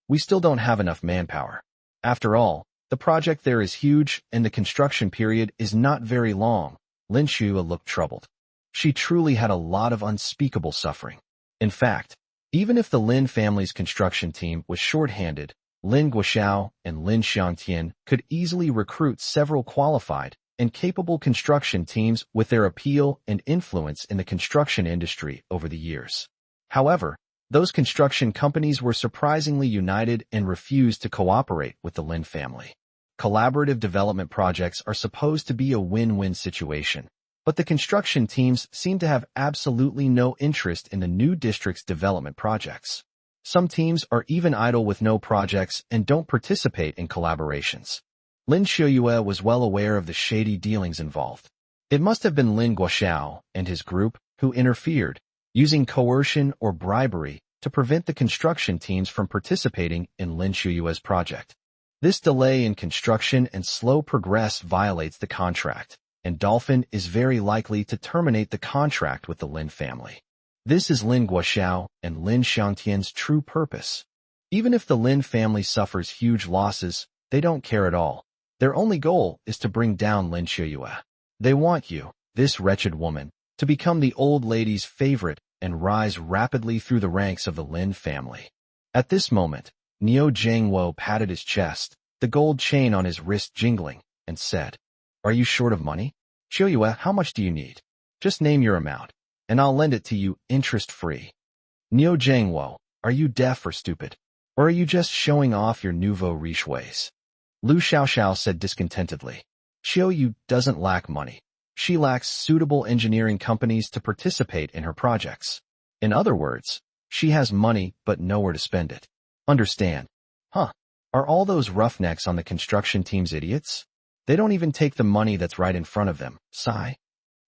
We still don't have enough manpower. After all, the project there is huge and the construction period is not very long. Lin Xiuyue looked troubled. She truly had a lot of unspeakable suffering. In fact, even if the Lin family's construction team was short-handed, Lin Guoxiao and Lin Xiangtian could easily recruit several qualified and capable construction teams with their appeal and influence in the construction industry over the years. However, those construction companies were surprisingly united and refused to cooperate with the Lin family. Collaborative development projects are supposed to be a win-win situation, but the construction teams seem to have absolutely no interest in the new district's development projects. Some teams are even idle with no projects and don't participate in collaborations. Lin Xiuyue was well aware of the shady dealings involved. It must have been Lin Guoxiao and his group who interfered, using coercion or bribery to prevent the construction teams from participating in Lin Xiuyue's project. This delay in construction and slow progress violates the contract, and Dolphin is very likely to terminate the contract with the Lin family. This is Lin Guoxiao and Lin Xiangtian's true purpose. Even if the Lin family suffers huge losses, they don't care at all. Their only goal is to bring down Lin Xiuyue. They want you, this wretched woman, to become the old lady's favorite and rise rapidly through the ranks of the Lin family. At this moment, Niu Jiangwo patted his chest, the gold chain on his wrist jingling, and said, "Are you short of money? Xiuyue, how much do you need? Just name your amount, and I'll lend it to you interest-free." Niu Jiangwo, are you deaf or stupid? Or are you just showing off your nouveau riche ways? Lu Xiaoxiao said discontentedly. Xiuyue doesn't lack money. She lacks suitable engineering companies to participate in her projects. In other words, she has money but nowhere to spend it. Understand? Huh? Are all those roughnecks on the construction teams idiots? They don't even take the money that's right in front of them. Sigh.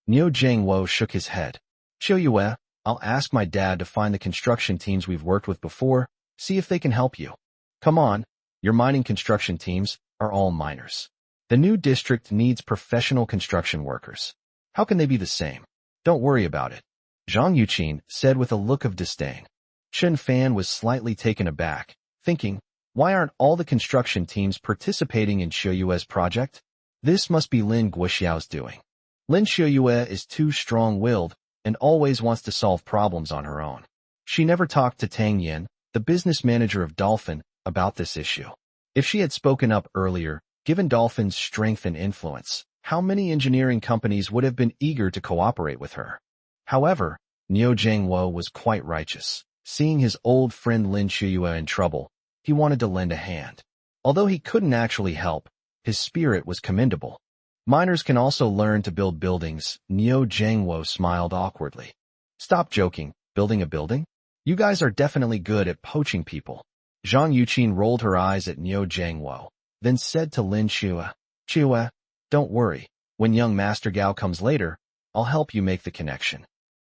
Niu Jiangwo shook his head. Xiuyue, I'll ask my dad to find the construction teams we've worked with before, see if they can help you. Come on, your mining construction teams are all miners. The new district needs professional construction workers. How can they be the same? Don't worry about it, Zhang Yuqin said with a look of disdain. Chen Fan was slightly taken aback, thinking, why aren't all the construction teams participating in Xiuyue's project? This must be Lin Guoxiao's doing. Lin Xiuyue is too strong-willed and always wants to solve problems on her own. She never talked to Tang Yin, the business manager of Dolphin, about this issue. If she had spoken up earlier, given Dolphin's strength and influence, how many engineering companies would have been eager to cooperate with her? However, Niu Jiangwo was quite righteous. Seeing his old friend Lin Xiuyue in trouble, he wanted to lend a hand. Although he couldn't actually help, his spirit was commendable. Miners can also learn to build buildings. Niu Jiangwo smiled awkwardly. Stop joking, building a building? You guys are definitely good at poaching people. Zhang Yuqin rolled her eyes at Niu Jiangwo, then said to Lin Xiuyue, Xiuyue, don't worry. When young Master Gao comes later, I'll help you make the connection.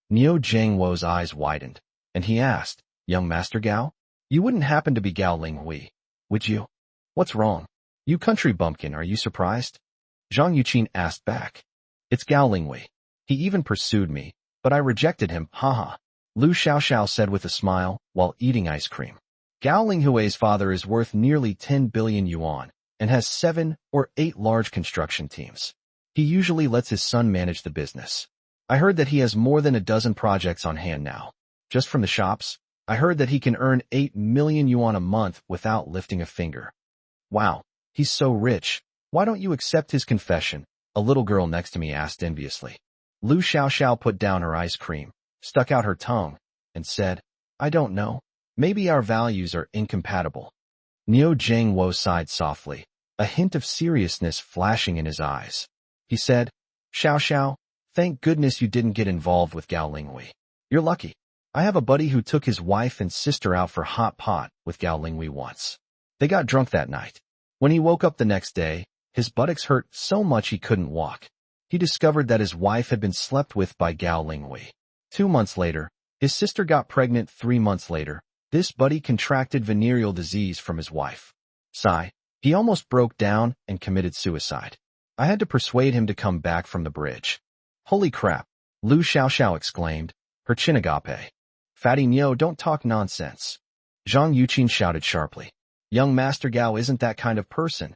Niu Jiangwo's eyes widened, and he asked, young Master Gao? You wouldn't happen to be Gao Linghui, would you? What's wrong? You country bumpkin, are you surprised? Zhang Yuqin asked back. It's Gao Linghui. He even pursued me, but I rejected him, haha. Lu Xiaoxiao said with a smile, while eating ice cream. Gao Linghui's father is worth nearly 10 billion yuan, and has 7 or 8 large construction teams. He usually lets his son manage the business. I heard that he has more than a dozen projects on hand now. Just from the shops, I heard that he can earn 8 million yuan a month without lifting a finger. Wow, he's so rich. Why don't you accept his confession? A little girl next to me asked enviously. Lu Xiaoxiao put down her ice cream, stuck out her tongue, and said, I don't know. Maybe our values are incompatible. Niu Jiangwo sighed softly, a hint of seriousness flashing in his eyes. He said, Xiaoxiao, thank goodness you didn't get involved with Gao Linghui. You're lucky. I have a buddy who took his wife and sister out for hot pot with Gao Linghui once. They got drunk that night. When he woke up the next day, his buttocks hurt so much he couldn't walk. He discovered that his wife had been slept with by Gao Linghui. 2 months later, his sister got pregnant. 3 months later, this buddy contracted venereal disease from his wife. Sigh, he almost broke down and committed suicide. I had to persuade him to come back from the bridge. Holy crap, Lu Xiaoxiao exclaimed, her chin agape. Fatty Niu, don't talk nonsense. Zhang Yuqin shouted sharply. Young Master Gao isn't that kind of person.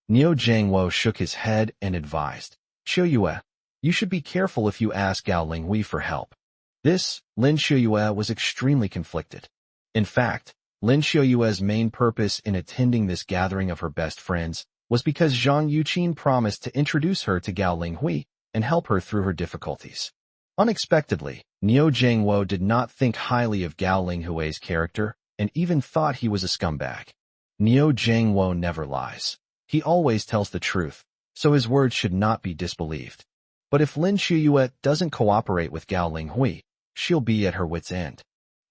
Niu Jiangwo shook his head and advised. Xiuyue, you should be careful if you ask Gao Linghui for help. This, Lin Xiuyue was extremely conflicted. In fact, Lin Xiuyue's main purpose in attending this gathering of her best friends was because Zhang Yuqin promised to introduce her to Gao Linghui and help her through her difficulties. Unexpectedly, Niu Jiangwo did not think highly of Gao Linghui's character and even thought he was a scumbag. Niu Jiangwo never lies. He always tells the truth, so his words should not be disbelieved. But if Lin Xiuyue doesn't cooperate with Gao Linghui, she'll be at her wit's end.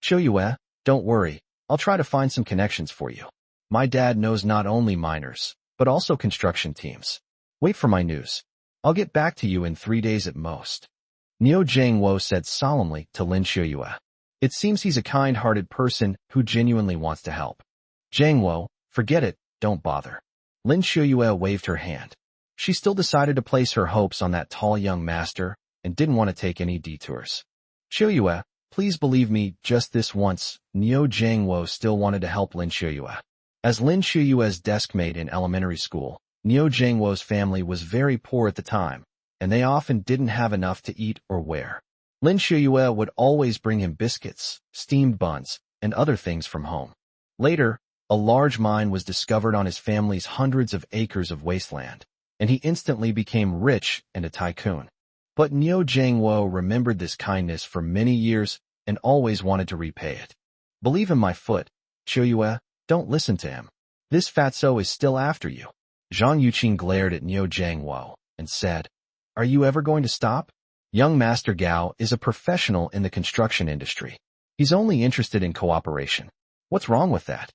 Xiuyue, don't worry, I'll try to find some connections for you. My dad knows not only miners, but also construction teams. Wait for my news. I'll get back to you in 3 days at most. Niu Jiangwo said solemnly to Lin Xiuyue. It seems he's a kind-hearted person who genuinely wants to help. Jiangwo, forget it, don't bother. Lin Xiuyue waved her hand. She still decided to place her hopes on that tall young master and didn't want to take any detours. Qiuyue, please believe me just this once, Niu Jiangwo still wanted to help Lin Qiuyue. As Lin Qiuyue's deskmate in elementary school, Niu Jiangwo's family was very poor at the time, and they often didn't have enough to eat or wear. Lin Qiuyue would always bring him biscuits, steamed buns, and other things from home. Later, a large mine was discovered on his family's hundreds of acres of wasteland, and he instantly became rich and a tycoon. But Niu Jiangwo remembered this kindness for many years and always wanted to repay it. Believe in my foot, Qiuyue, don't listen to him. This fatso is still after you. Zhang Yuqin glared at Niu Jiangwo and said, Are you ever going to stop? Young Master Gao is a professional in the construction industry. He's only interested in cooperation. What's wrong with that?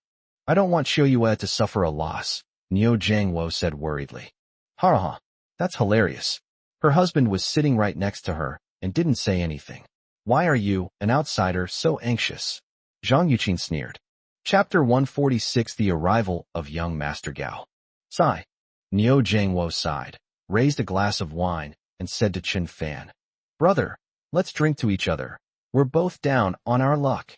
I don't want Qiuyue to suffer a loss, Niu Jiangwo said worriedly. Ha ha, that's hilarious. Her husband was sitting right next to her and didn't say anything. Why are you, an outsider, so anxious? Zhang Yuqin sneered. Chapter 146 The Arrival of Young Master Gao. Sigh. Niu Jiangwo sighed, raised a glass of wine, and said to Chen Fan, Brother, let's drink to each other. We're both down on our luck.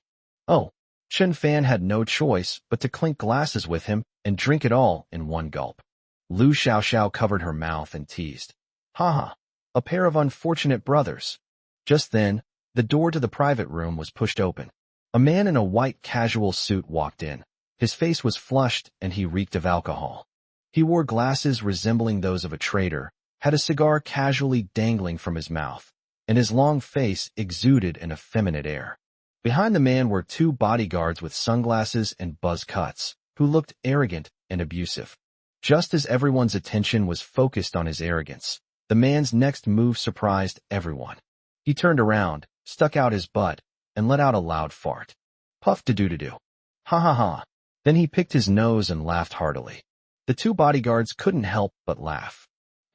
Oh, Chen Fan had no choice but to clink glasses with him and drink it all in one gulp. Lu Xiaoxiao covered her mouth and teased. Ha ha, a pair of unfortunate brothers. Just then, the door to the private room was pushed open. A man in a white casual suit walked in. His face was flushed and he reeked of alcohol. He wore glasses resembling those of a trader, had a cigar casually dangling from his mouth, and his long face exuded an effeminate air. Behind the man were two bodyguards with sunglasses and buzz cuts, who looked arrogant and abusive. Just as everyone's attention was focused on his arrogance, the man's next move surprised everyone. He turned around, stuck out his butt, and let out a loud fart. Puff-de-doo-de-doo. Ha ha ha. Then he picked his nose and laughed heartily. The two bodyguards couldn't help but laugh.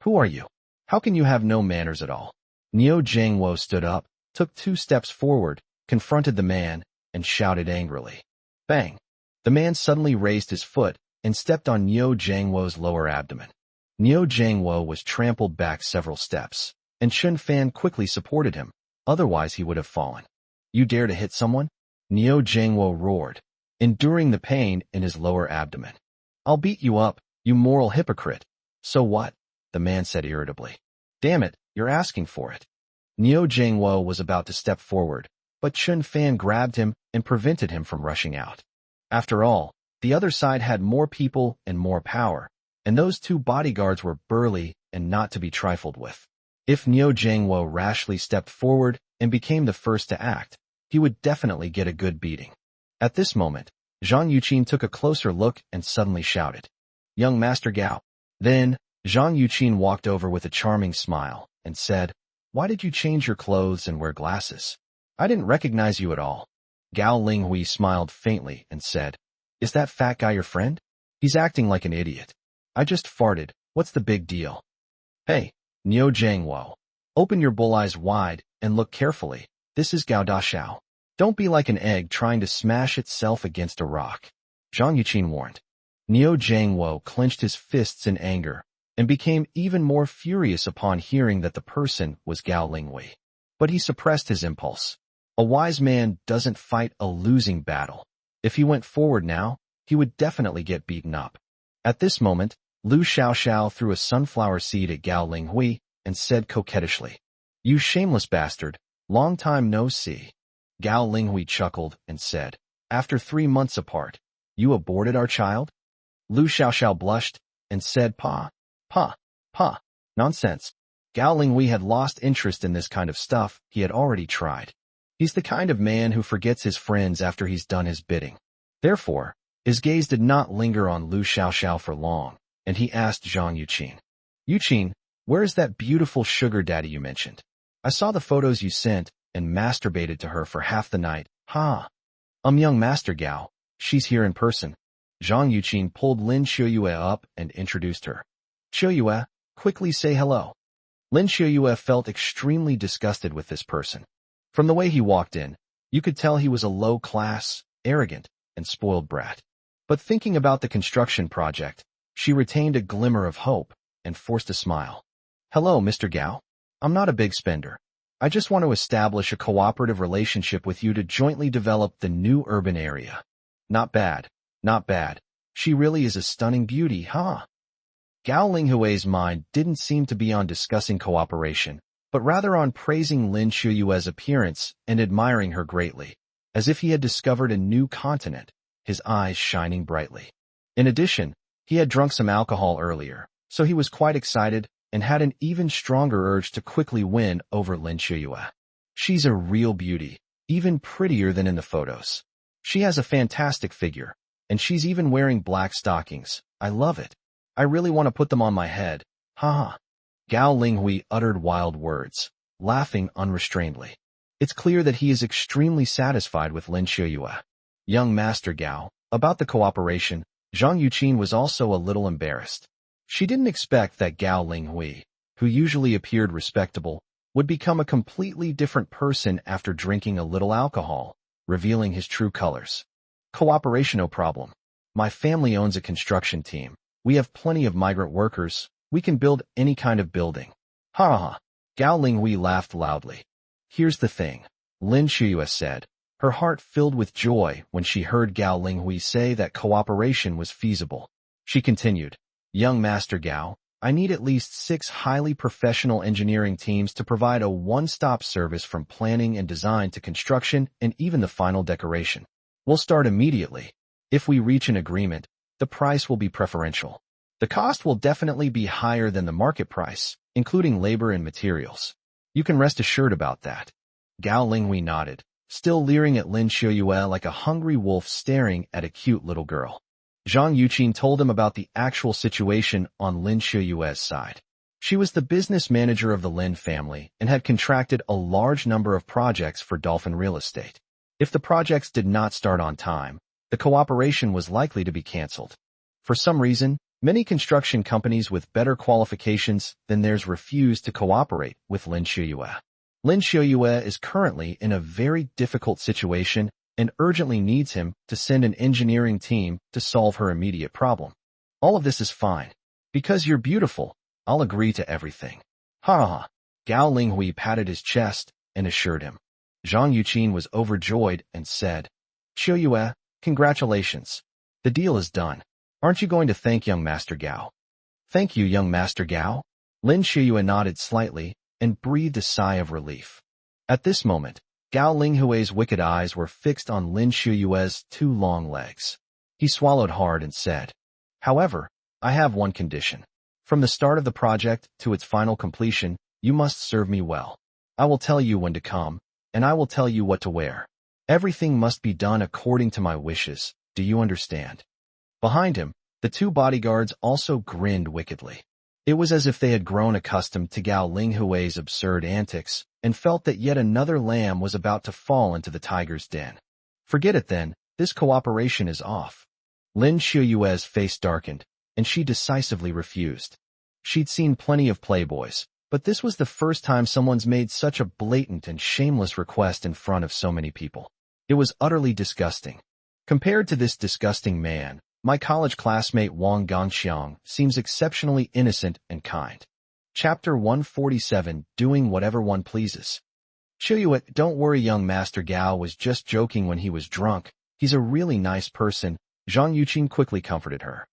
Who are you? How can you have no manners at all? Niu Jiangwo stood up, took 2 steps forward, confronted the man, and shouted angrily. Bang! The man suddenly raised his foot and stepped on Niu Jiangwo's lower abdomen. Niu Jiangwo was trampled back several steps, and Chen Fan quickly supported him, otherwise he would have fallen. You dare to hit someone? Niu Jiangwo roared, enduring the pain in his lower abdomen. I'll beat you up, you moral hypocrite. So what? The man said irritably. Damn it, you're asking for it. Niu Jiangwo was about to step forward, but Chen Fan grabbed him and prevented him from rushing out. After all, the other side had more people and more power, and those two bodyguards were burly and not to be trifled with. If Niu Jiangwo rashly stepped forward and became the first to act, he would definitely get a good beating. At this moment, Zhang Yuqin took a closer look and suddenly shouted, Young Master Gao. Then, Zhang Yuqin walked over with a charming smile and said, Why did you change your clothes and wear glasses? I didn't recognize you at all. Gao Linghui smiled faintly and said, Is that fat guy your friend? He's acting like an idiot. I just farted, what's the big deal? Hey, Niu Jiangwo, open your bull eyes wide and look carefully, this is Gao Dashao. Don't be like an egg trying to smash itself against a rock. Zhang Yuqin warned. Niu Jiangwo clenched his fists in anger and became even more furious upon hearing that the person was Gao Linghui. But he suppressed his impulse. A wise man doesn't fight a losing battle. If he went forward now, he would definitely get beaten up. At this moment, Lu Xiaoxiao threw a sunflower seed at Gao Linghui and said coquettishly, You shameless bastard, long time no see. Gao Linghui chuckled and said, After 3 months apart, you aborted our child? Lu Xiaoxiao blushed and said, Pa, nonsense. Gao Linghui had lost interest in this kind of stuff he had already tried. He's the kind of man who forgets his friends after he's done his bidding. Therefore, his gaze did not linger on Lu Xiaoxiao for long, and he asked Zhang Yuqin, Yuqin, where is that beautiful sugar daddy you mentioned? I saw the photos you sent and masturbated to her for half the night. Ha! Young Master Gao, she's here in person. Zhang Yuqin pulled Lin Qiuyue up and introduced her. Qiuyue, quickly say hello. Lin Qiuyue felt extremely disgusted with this person. From the way he walked in, you could tell he was a low-class, arrogant, and spoiled brat. But thinking about the construction project, she retained a glimmer of hope and forced a smile. Hello, Mr. Gao. I'm not a big spender. I just want to establish a cooperative relationship with you to jointly develop the new urban area. Not bad, not bad. She really is a stunning beauty, huh? Gao Linghui's mind didn't seem to be on discussing cooperation, but rather on praising Lin Shuyue's appearance and admiring her greatly, as if he had discovered a new continent, his eyes shining brightly. In addition, he had drunk some alcohol earlier, so he was quite excited and had an even stronger urge to quickly win over Lin Shuyue. She's a real beauty, even prettier than in the photos. She has a fantastic figure, and she's even wearing black stockings. I love it. I really want to put them on my head. Ha ha. Gao Linghui uttered wild words, laughing unrestrainedly. It's clear that he is extremely satisfied with Lin Shuyue. Young Master Gao, about the cooperation, Zhang Yuqin was also a little embarrassed. She didn't expect that Gao Linghui, who usually appeared respectable, would become a completely different person after drinking a little alcohol, revealing his true colors. Cooperation, no problem. My family owns a construction team. We have plenty of migrant workers. We can build any kind of building. Ha ha. Gao Linghui laughed loudly. Here's the thing, Lin Shuyue said, her heart filled with joy when she heard Gao Linghui say that cooperation was feasible. She continued, Young Master Gao, I need at least 6 highly professional engineering teams to provide a one-stop service from planning and design to construction and even the final decoration. We'll start immediately. If we reach an agreement, the price will be preferential. The cost will definitely be higher than the market price, including labor and materials. You can rest assured about that. Gao Linghui nodded, still leering at Lin Shuyue like a hungry wolf staring at a cute little girl. Zhang Yuqin told him about the actual situation on Lin Shuyue's side. She was the business manager of the Lin family and had contracted a large number of projects for Dolphin Real Estate. If the projects did not start on time, the cooperation was likely to be cancelled. For some reason, many construction companies with better qualifications than theirs refused to cooperate with Lin Shuyue. Lin Shuyue is currently in a very difficult situation and urgently needs him to send an engineering team to solve her immediate problem. All of this is fine. Because you're beautiful, I'll agree to everything. Ha ha. Gao Linghui patted his chest and assured him. Zhang Yuqin was overjoyed and said, Shuyue, congratulations. The deal is done. Aren't you going to thank young Master Gao? Thank you, young Master Gao. Lin Shuyue nodded slightly and breathed a sigh of relief. At this moment, Gao Linghui's wicked eyes were fixed on Lin Shuyue's 2 long legs. He swallowed hard and said, However, I have one condition. From the start of the project to its final completion, you must serve me well. I will tell you when to come, and I will tell you what to wear. Everything must be done according to my wishes. Do you understand? Behind him, the 2 bodyguards also grinned wickedly. It was as if they had grown accustomed to Gao Linghui's absurd antics and felt that yet another lamb was about to fall into the tiger's den. Forget it then, this cooperation is off. Lin Shuyue's face darkened, and she decisively refused. She'd seen plenty of playboys, but this was the first time someone's made such a blatant and shameless request in front of so many people. It was utterly disgusting. Compared to this disgusting man, my college classmate Wang Gongxiang seems exceptionally innocent and kind. Chapter 147, Doing Whatever One Pleases. Shuyue, don't worry, young Master Gao was just joking when he was drunk. He's a really nice person. Zhang Yuqin quickly comforted her.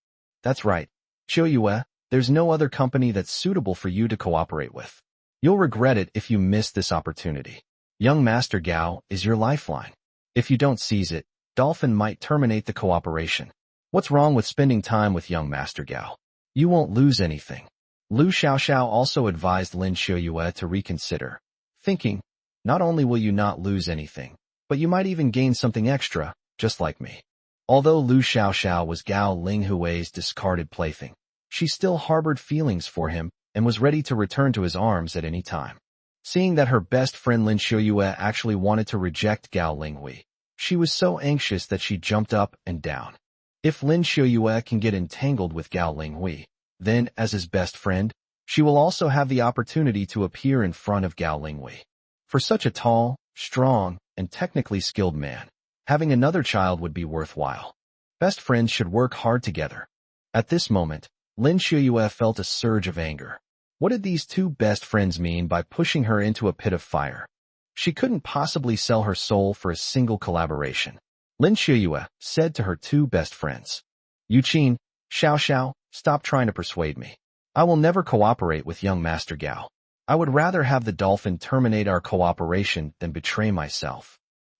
That's right. Shuyue, there's no other company that's suitable for you to cooperate with. You'll regret it if you miss this opportunity. Young Master Gao is your lifeline. If you don't seize it, Dolphin might terminate the cooperation. What's wrong with spending time with young Master Gao? You won't lose anything. Lu Xiaoxiao also advised Lin Shuyue to reconsider, thinking, not only will you not lose anything, but you might even gain something extra, just like me. Although Lu Xiaoxiao was Gao Linghui's discarded plaything, she still harbored feelings for him and was ready to return to his arms at any time. Seeing that her best friend Lin Shuyue actually wanted to reject Gao Linghui, she was so anxious that she jumped up and down. If Lin Shuyue can get entangled with Gao Linghui, then, as his best friend, she will also have the opportunity to appear in front of Gao Linghui. For such a tall, strong, and technically skilled man, having another child would be worthwhile. Best friends should work hard together. At this moment, Lin Shuyue felt a surge of anger. What did these two best friends mean by pushing her into a pit of fire? She couldn't possibly sell her soul for a single collaboration. Lin Shuyue said to her two best friends, Yuqin, Xiao Xiao, stop trying to persuade me. I will never cooperate with young Master Gao. I would rather have the dolphin terminate our cooperation than betray myself.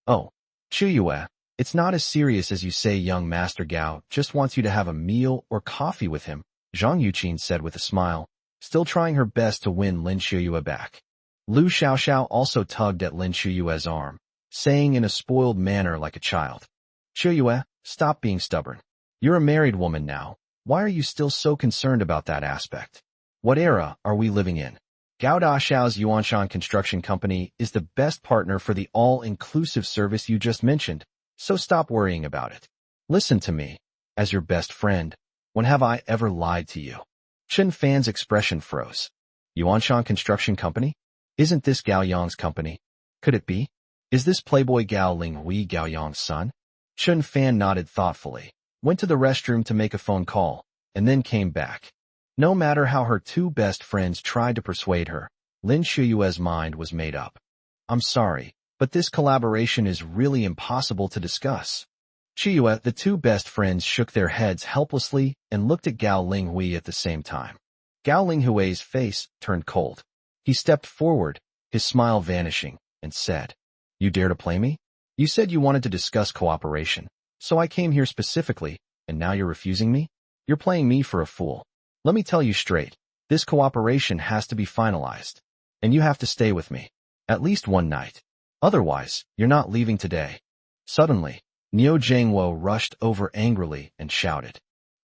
Oh, Shuyue, it's not as serious as you say. Young Master Gao just wants you to have a meal or coffee with him, Zhang Yuqin said with a smile, still trying her best to win Lin Shuyue back. Lu Xiaoxiao also tugged at Lin Shuyue's arm, saying in a spoiled manner like a child, Shuyue, stop being stubborn. You're a married woman now. Why are you still so concerned about that aspect? What era are we living in? Gao Daxiao's Yuanshan Construction Company is the best partner for the all-inclusive service you just mentioned, so stop worrying about it. Listen to me. As your best friend, when have I ever lied to you? Chen Fan's expression froze. Yuanshan Construction Company? Isn't this Gao Yang's company? Could it be? Is this playboy Gao Linghui Gao Yang's son? Chen Fan nodded thoughtfully, went to the restroom to make a phone call, and then came back. No matter how her two best friends tried to persuade her, Lin Shuyue's mind was made up. I'm sorry, but this collaboration is really impossible to discuss. Shuyue, the two best friends shook their heads helplessly and looked at Gao Linghui at the same time. Gao Linghui's face turned cold. He stepped forward, his smile vanishing, and said, You dare to play me? You said you wanted to discuss cooperation, so I came here specifically, and now you're refusing me? You're playing me for a fool. Let me tell you straight, this cooperation has to be finalized, and you have to stay with me, at least one night. Otherwise, you're not leaving today. Suddenly, Niu Zhengwo rushed over angrily and shouted,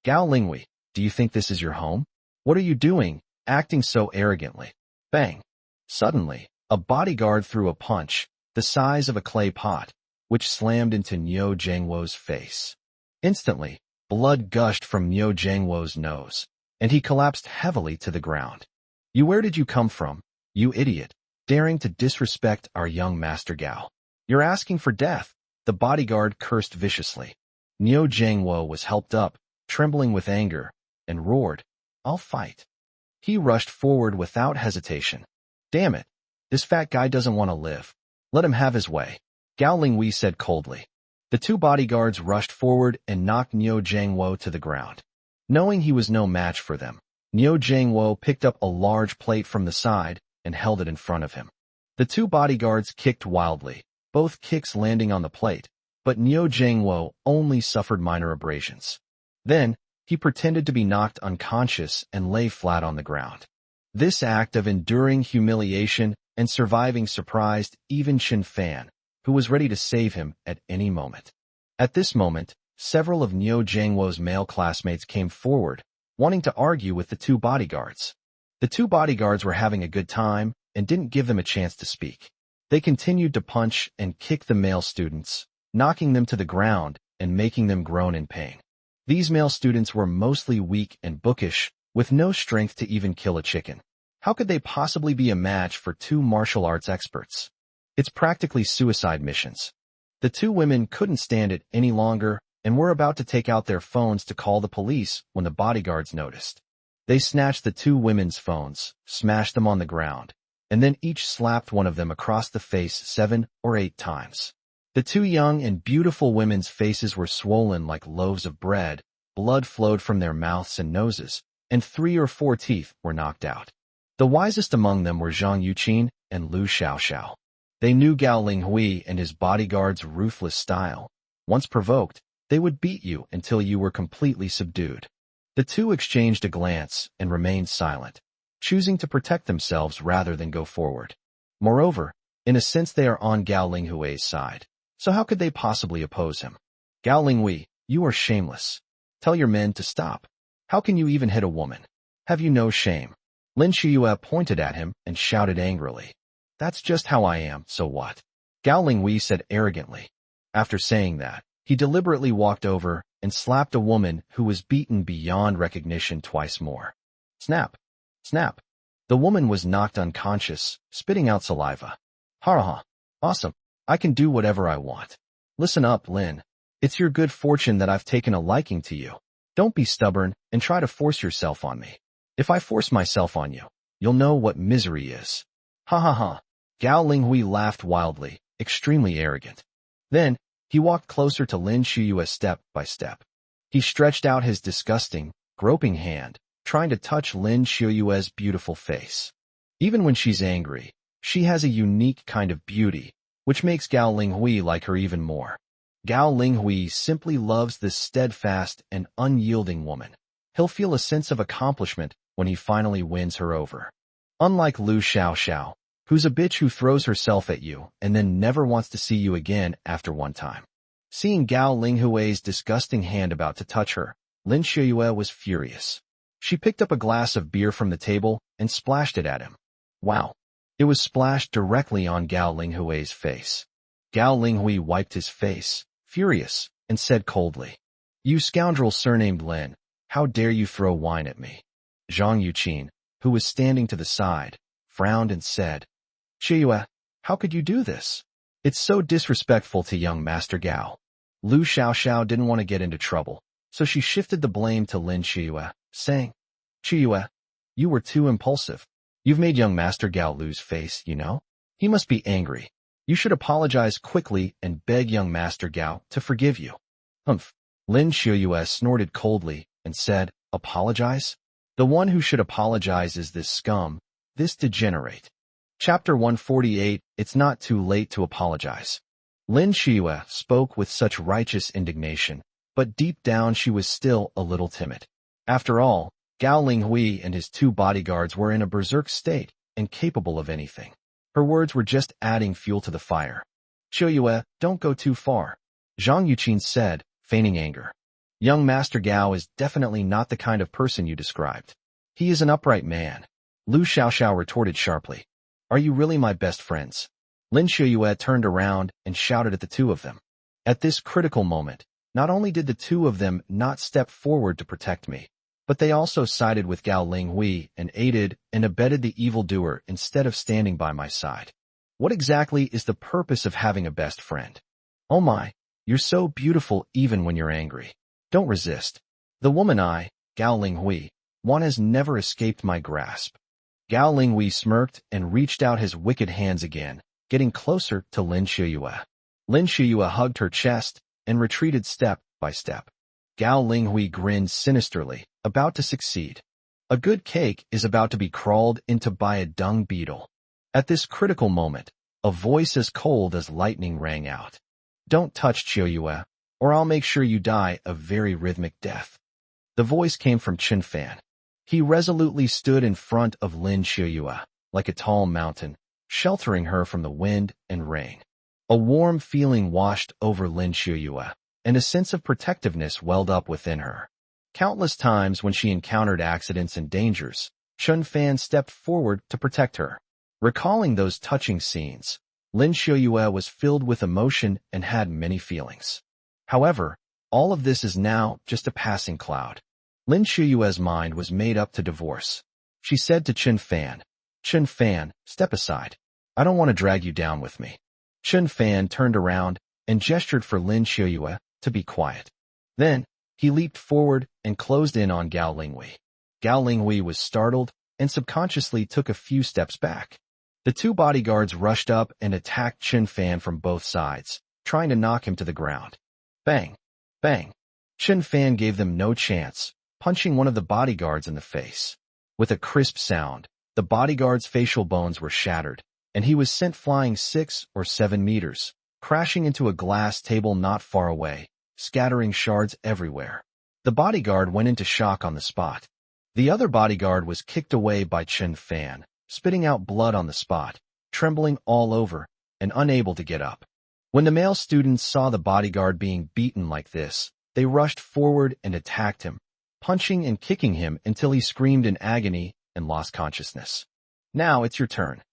Gao Linghui, do you think this is your home? What are you doing, acting so arrogantly? Bang! Suddenly, a bodyguard threw a punch, the size of a clay pot, which slammed into Niu Zhengwo's face. Instantly, blood gushed from Niu Zhengwo's nose, and he collapsed heavily to the ground. Where did you come from, you idiot, daring to disrespect our young Master Gao? You're asking for death, the bodyguard cursed viciously. Niu Zhengwo was helped up, trembling with anger, and roared, I'll fight. He rushed forward without hesitation. Damn it, this fat guy doesn't want to live. Let him have his way, Gao Linghui said coldly. The two bodyguards rushed forward and knocked Niu Zhengwo to the ground. Knowing he was no match for them, Niu Zhengwo picked up a large plate from the side and held it in front of him. The two bodyguards kicked wildly, both kicks landing on the plate, but Niu Zhengwo only suffered minor abrasions. Then, he pretended to be knocked unconscious and lay flat on the ground. This act of enduring humiliation and surviving surprised even Chen Fan, who was ready to save him at any moment. At this moment, several of Niu Zhengwo's male classmates came forward, wanting to argue with the two bodyguards. The two bodyguards were having a good time and didn't give them a chance to speak. They continued to punch and kick the male students, knocking them to the ground and making them groan in pain. These male students were mostly weak and bookish, with no strength to even kill a chicken. How could they possibly be a match for two martial arts experts? It's practically suicide missions. The two women couldn't stand it any longer and were about to take out their phones to call the police when the bodyguards noticed. They snatched the two women's phones, smashed them on the ground, and then each slapped one of them across the face 7 or 8 times. The two young and beautiful women's faces were swollen like loaves of bread, blood flowed from their mouths and noses, and 3 or 4 teeth were knocked out. The wisest among them were Zhang Yuqin and Lu Xiaoxiao. They knew Gao Linghui and his bodyguard's ruthless style. Once provoked, they would beat you until you were completely subdued. The two exchanged a glance and remained silent, choosing to protect themselves rather than go forward. Moreover, in a sense they are on Gao Linghui's side, so how could they possibly oppose him? Gao Linghui, you are shameless. Tell your men to stop. How can you even hit a woman? Have you no shame? Lin Shuyue pointed at him and shouted angrily. That's just how I am, so what? Gao Linghui said arrogantly. After saying that, he deliberately walked over and slapped a woman who was beaten beyond recognition twice more. Snap! Snap! The woman was knocked unconscious, spitting out saliva. Ha ha! Awesome! I can do whatever I want. Listen up, Lin. It's your good fortune that I've taken a liking to you. Don't be stubborn and try to force yourself on me. If I force myself on you, you'll know what misery is. Ha ha ha. Gao Linghui laughed wildly, extremely arrogant. Then, he walked closer to Lin Shuyue step by step. He stretched out his disgusting, groping hand, trying to touch Lin Shuyue's beautiful face. Even when she's angry, she has a unique kind of beauty, which makes Gao Linghui like her even more. Gao Linghui simply loves this steadfast and unyielding woman. He'll feel a sense of accomplishment when he finally wins her over. Unlike Lu Xiaoxiao, who's a bitch who throws herself at you and then never wants to see you again after one time. Seeing Gao Linghui's disgusting hand about to touch her, Lin Shuyue was furious. She picked up a glass of beer from the table and splashed it at him. Wow! It was splashed directly on Gao Linghui's face. Gao Linghui wiped his face, furious, and said coldly, "You scoundrel surnamed Lin, how dare you throw wine at me?" Zhang Yuqin, who was standing to the side, frowned and said, "Shuyue, how could you do this? It's so disrespectful to young Master Gao." Lu Xiaoxiao didn't want to get into trouble, so she shifted the blame to Lin Shuyue, saying, "Shuyue, you were too impulsive. You've made young Master Gao lose face, you know? He must be angry. You should apologize quickly and beg young Master Gao to forgive you." Humph. Lin Shuyue snorted coldly and said, "Apologize? The one who should apologize is this scum, this degenerate." Chapter 148, It's Not Too Late to Apologize. Lin Shuyue spoke with such righteous indignation, but deep down she was still a little timid. After all, Gao Linghui and his two bodyguards were in a berserk state and capable of anything. Her words were just adding fuel to the fire. "Shuyue, don't go too far," Zhang Yuqin said, feigning anger. "Young Master Gao is definitely not the kind of person you described. He is an upright man." Lu Xiaoxiao retorted sharply, "Are you really my best friends?" Lin Shuyue turned around and shouted at the two of them. At this critical moment, not only did the two of them not step forward to protect me, but they also sided with Gao Linghui and aided and abetted the evildoer instead of standing by my side. What exactly is the purpose of having a best friend? Oh my, you're so beautiful even when you're angry. Don't resist. The woman I, Gao Linghui, want has never escaped my grasp. Gao Linghui smirked and reached out his wicked hands again, getting closer to Lin Shuyue. Lin Shuyue hugged her chest and retreated step by step. Gao Linghui grinned sinisterly, about to succeed. A good cake is about to be crawled into by a dung beetle. At this critical moment, a voice as cold as lightning rang out. "Don't touch Shuyue, or I'll make sure you die a very rhythmic death." The voice came from Chen Fan. He resolutely stood in front of Lin Shuyue, like a tall mountain, sheltering her from the wind and rain. A warm feeling washed over Lin Shuyue, and a sense of protectiveness welled up within her. Countless times when she encountered accidents and dangers, Chen Fan stepped forward to protect her. Recalling those touching scenes, Lin Shuyue was filled with emotion and had many feelings. However, all of this is now just a passing cloud. Lin Shuyue's mind was made up to divorce. She said to Chen Fan, "Chen Fan, step aside. I don't want to drag you down with me." Chen Fan turned around and gestured for Lin Shuyue to be quiet. Then, he leaped forward and closed in on Gao Linghui. Gao Linghui was startled and subconsciously took a few steps back. The two bodyguards rushed up and attacked Chen Fan from both sides, trying to knock him to the ground. Bang! Bang! Chen Fan gave them no chance, punching one of the bodyguards in the face. With a crisp sound, the bodyguard's facial bones were shattered, and he was sent flying 6 or 7 meters, crashing into a glass table not far away, scattering shards everywhere. The bodyguard went into shock on the spot. The other bodyguard was kicked away by Chen Fan, spitting out blood on the spot, trembling all over, and unable to get up. When the male students saw the bodyguard being beaten like this, they rushed forward and attacked him, punching and kicking him until he screamed in agony and lost consciousness. "Now it's your turn."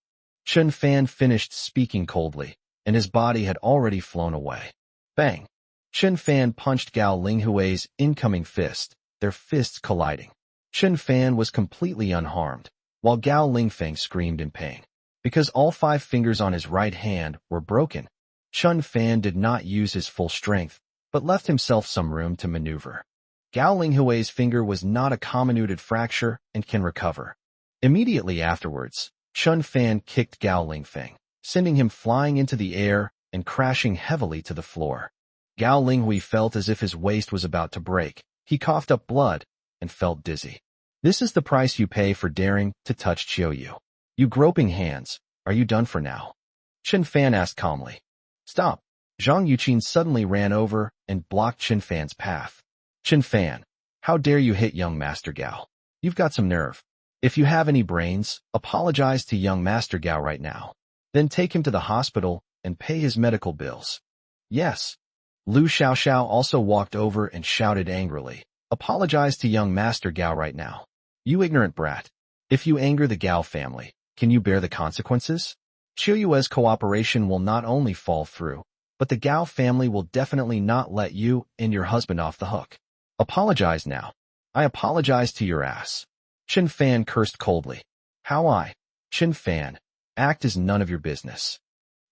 Chen Fan finished speaking coldly, and his body had already flown away. Bang! Chen Fan punched Gao Linghui's incoming fist, their fists colliding. Chen Fan was completely unharmed, while Gao Lingfeng screamed in pain. Because all 5 fingers on his right hand were broken, Chen Fan did not use his full strength, but left himself some room to maneuver. Gao Linghui's finger was not a comminuted fracture and can recover. Immediately afterwards, Chun Fan kicked Gao Lingfeng, sending him flying into the air and crashing heavily to the floor. Gao Linghui felt as if his waist was about to break. He coughed up blood and felt dizzy. This is the price you pay for daring to touch Qiuyu. You groping hands, are you done for now? Chun Fan asked calmly. Stop. Zhang Yuqin suddenly ran over and blocked Chun Fan's path. Chun Fan, how dare you hit young Master Gao? You've got some nerve. If you have any brains, apologize to young Master Gao right now. Then take him to the hospital and pay his medical bills. Yes. Lu Xiaoxiao also walked over and shouted angrily. Apologize to young Master Gao right now. You ignorant brat. If you anger the Gao family, can you bear the consequences? Qiuyue's cooperation will not only fall through, but the Gao family will definitely not let you and your husband off the hook. Apologize now. I apologize to your ass. Chun Fan cursed coldly. How Chun Fan, act is none of your business.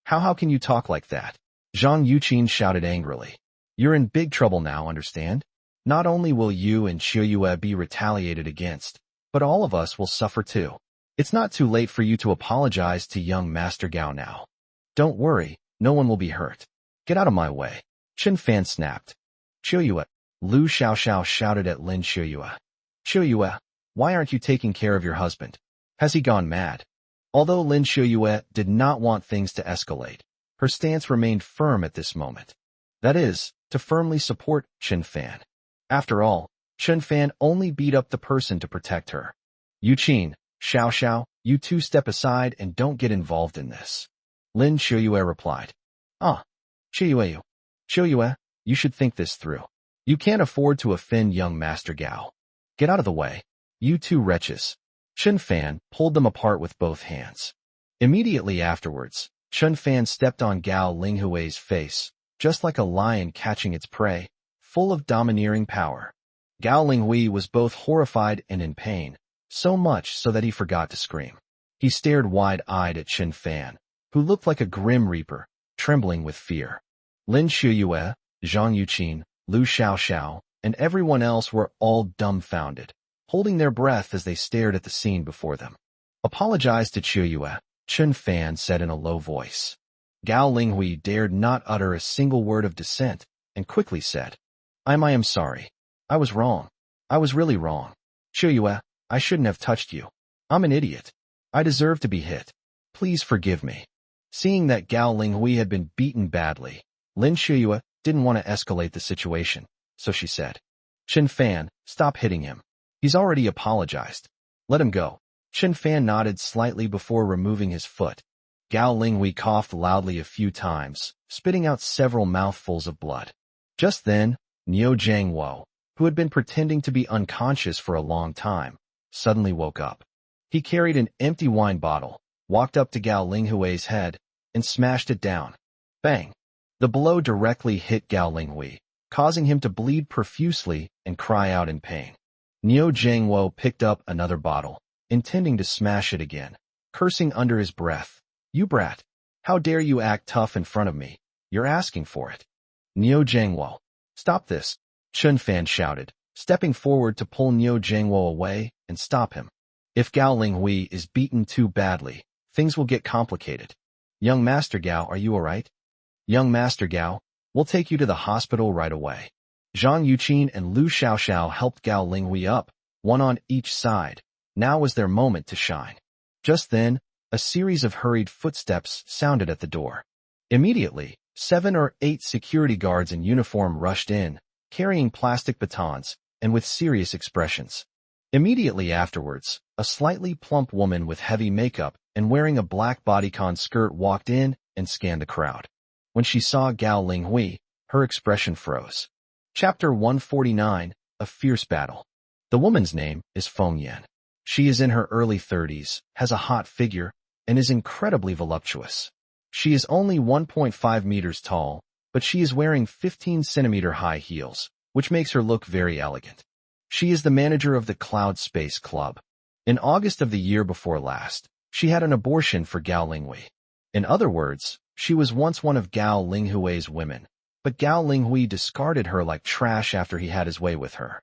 How can you talk like that? Zhang Yuqin shouted angrily. You're in big trouble now, understand? Not only will you and Qiuyue be retaliated against, but all of us will suffer too. It's not too late for you to apologize to young Master Gao now. Don't worry, no one will be hurt. Get out of my way. Chun Fan snapped. Qiuyue. Lu Xiaoxiao shouted at Lin Qiuyue. Qiuyue, why aren't you taking care of your husband? Has he gone mad? Although Lin Qiuyue did not want things to escalate, her stance remained firm at this moment. That is, to firmly support Chun Fan. After all, Chun Fan only beat up the person to protect her. Yuqin, Xiaoxiao, you two step aside and don't get involved in this. Lin Qiuyue replied. Qiuyue, you should think this through. You can't afford to offend young Master Gao. Get out of the way. You two wretches. Chun Fan pulled them apart with both hands. Immediately afterwards, Chun Fan stepped on Gao Linghui's face, just like a lion catching its prey, full of domineering power. Gao Linghui was both horrified and in pain, so much so that he forgot to scream. He stared wide-eyed at Chun Fan, who looked like a grim reaper, trembling with fear. Lin Qiuyue, Zhang Yuqin, Lu Xiaoxiao, and everyone else were all dumbfounded, holding their breath as they stared at the scene before them. Apologize to Qiuyue, Chun Fan said in a low voice. Gao Linghui dared not utter a single word of dissent, and quickly said, I am sorry. I was wrong. I was really wrong. Qiuyue, I shouldn't have touched you. I'm an idiot. I deserve to be hit. Please forgive me. Seeing that Gao Linghui had been beaten badly, Lin Qiuyue didn't want to escalate the situation, so she said, Chun Fan, stop hitting him. He's already apologized. Let him go. Chun Fan nodded slightly before removing his foot. Gao Linghui coughed loudly a few times, spitting out several mouthfuls of blood. Just then, Niu Jiangwo, who had been pretending to be unconscious for a long time, suddenly woke up. He carried an empty wine bottle, walked up to Gao Linghui's head, and smashed it down. Bang! The blow directly hit Gao Linghui, causing him to bleed profusely and cry out in pain. Niu Jiangwo picked up another bottle, intending to smash it again, cursing under his breath. You brat! How dare you act tough in front of me? You're asking for it. Niu Jiangwo. Stop this! Chun Fan shouted, stepping forward to pull Niu Jiangwo away and stop him. If Gao Linghui is beaten too badly, things will get complicated. Young Master Gao, are you alright? Young Master Gao, we'll take you to the hospital right away. Zhang Yuqin and Lu Xiaoxiao helped Gao Linghui up, one on each side. Now was their moment to shine. Just then, a series of hurried footsteps sounded at the door. Immediately, 7 or 8 security guards in uniform rushed in, carrying plastic batons, and with serious expressions. Immediately afterwards, a slightly plump woman with heavy makeup and wearing a black bodycon skirt walked in and scanned the crowd. When she saw Gao Linghui, her expression froze. Chapter 149, A Fierce Battle. The woman's name is Feng Yan. She is in her early 30s, has a hot figure, and is incredibly voluptuous. She is only 1.5 meters tall, but she is wearing 15-centimeter high heels, which makes her look very elegant. She is the manager of the Cloud Space Club. In August of the year before last, she had an abortion for Gao Linghui. In other words, she was once one of Gao Linghui's women, but Gao Linghui discarded her like trash after he had his way with her.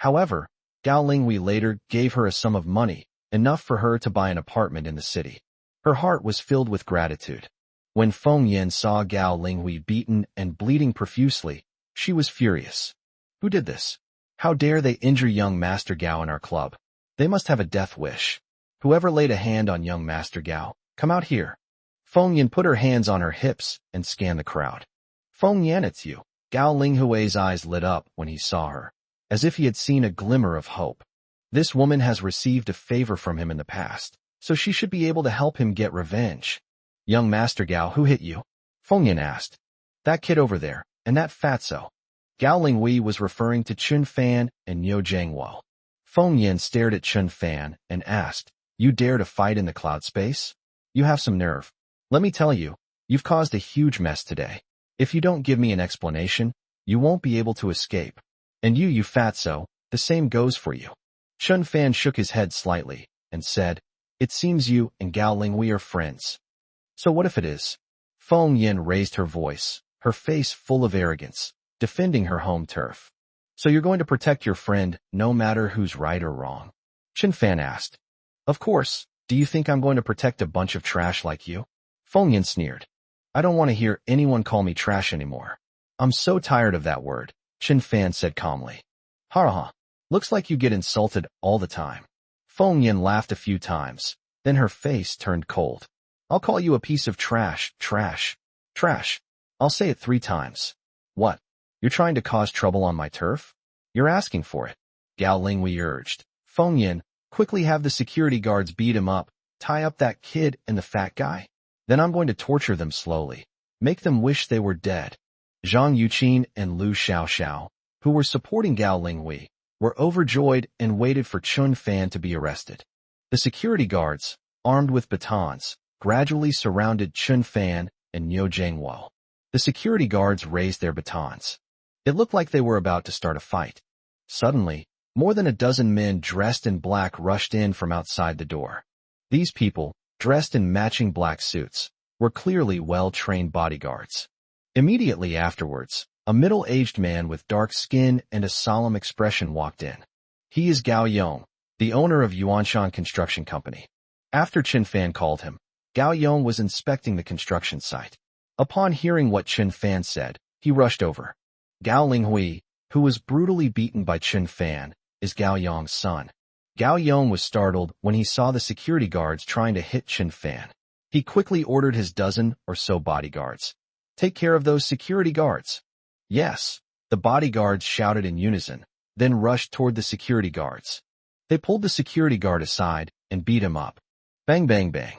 However, Gao Linghui later gave her a sum of money, enough for her to buy an apartment in the city. Her heart was filled with gratitude. When Feng Yan saw Gao Linghui beaten and bleeding profusely, she was furious. Who did this? How dare they injure young Master Gao in our club? They must have a death wish. Whoever laid a hand on young Master Gao, come out here. Feng Yan put her hands on her hips and scanned the crowd. Feng Yan, it's you. Gao Linghui's eyes lit up when he saw her, as if he had seen a glimmer of hope. This woman has received a favor from him in the past, so she should be able to help him get revenge. Young Master Gao, who hit you? Feng Yan asked. That kid over there, and that fatso. Gao Linghui was referring to Chun Fan and Niu Jiangwo. Feng Yan stared at Chun Fan and asked, You dare to fight in the cloud space? You have some nerve. Let me tell you, you've caused a huge mess today. If you don't give me an explanation, you won't be able to escape. And you fatso, the same goes for you. Chun Fan shook his head slightly and said, It seems you and Gao Linghui are friends. So what if it is? Feng Yan raised her voice, her face full of arrogance, defending her home turf. So you're going to protect your friend no matter who's right or wrong? Chun Fan asked. Of course. Do you think I'm going to protect a bunch of trash like you? Feng Yan sneered. I don't want to hear anyone call me trash anymore. I'm so tired of that word, Chun Fan said calmly. Ha ha. Looks like you get insulted all the time. Feng Yan laughed a few times, then her face turned cold. I'll call you a piece of trash, trash, trash. I'll say it 3 times. What? You're trying to cause trouble on my turf? You're asking for it. Gao Linghui urged. Feng Yan, quickly have the security guards beat him up, tie up that kid and the fat guy. Then I'm going to torture them slowly. Make them wish they were dead. Zhang Yuqin and Lu Xiaoxiao, who were supporting Gao Linghui, were overjoyed and waited for Chun Fan to be arrested. The security guards, armed with batons, gradually surrounded Chun Fan and Niu Jiangwo. The security guards raised their batons. It looked like they were about to start a fight. Suddenly, more than a dozen men dressed in black rushed in from outside the door. These people, dressed in matching black suits, were clearly well-trained bodyguards. Immediately afterwards, a middle-aged man with dark skin and a solemn expression walked in. He is Gao Yong, the owner of Yuanshan Construction Company. After Chun Fan called him, Gao Yong was inspecting the construction site. Upon hearing what Chun Fan said, he rushed over. Gao Linghui, who was brutally beaten by Chun Fan, is Gao Yong's son. Gao Yong was startled when he saw the security guards trying to hit Chun Fan. He quickly ordered his dozen or so bodyguards. Take care of those security guards. Yes, the bodyguards shouted in unison, then rushed toward the security guards. They pulled the security guard aside and beat him up. Bang bang bang.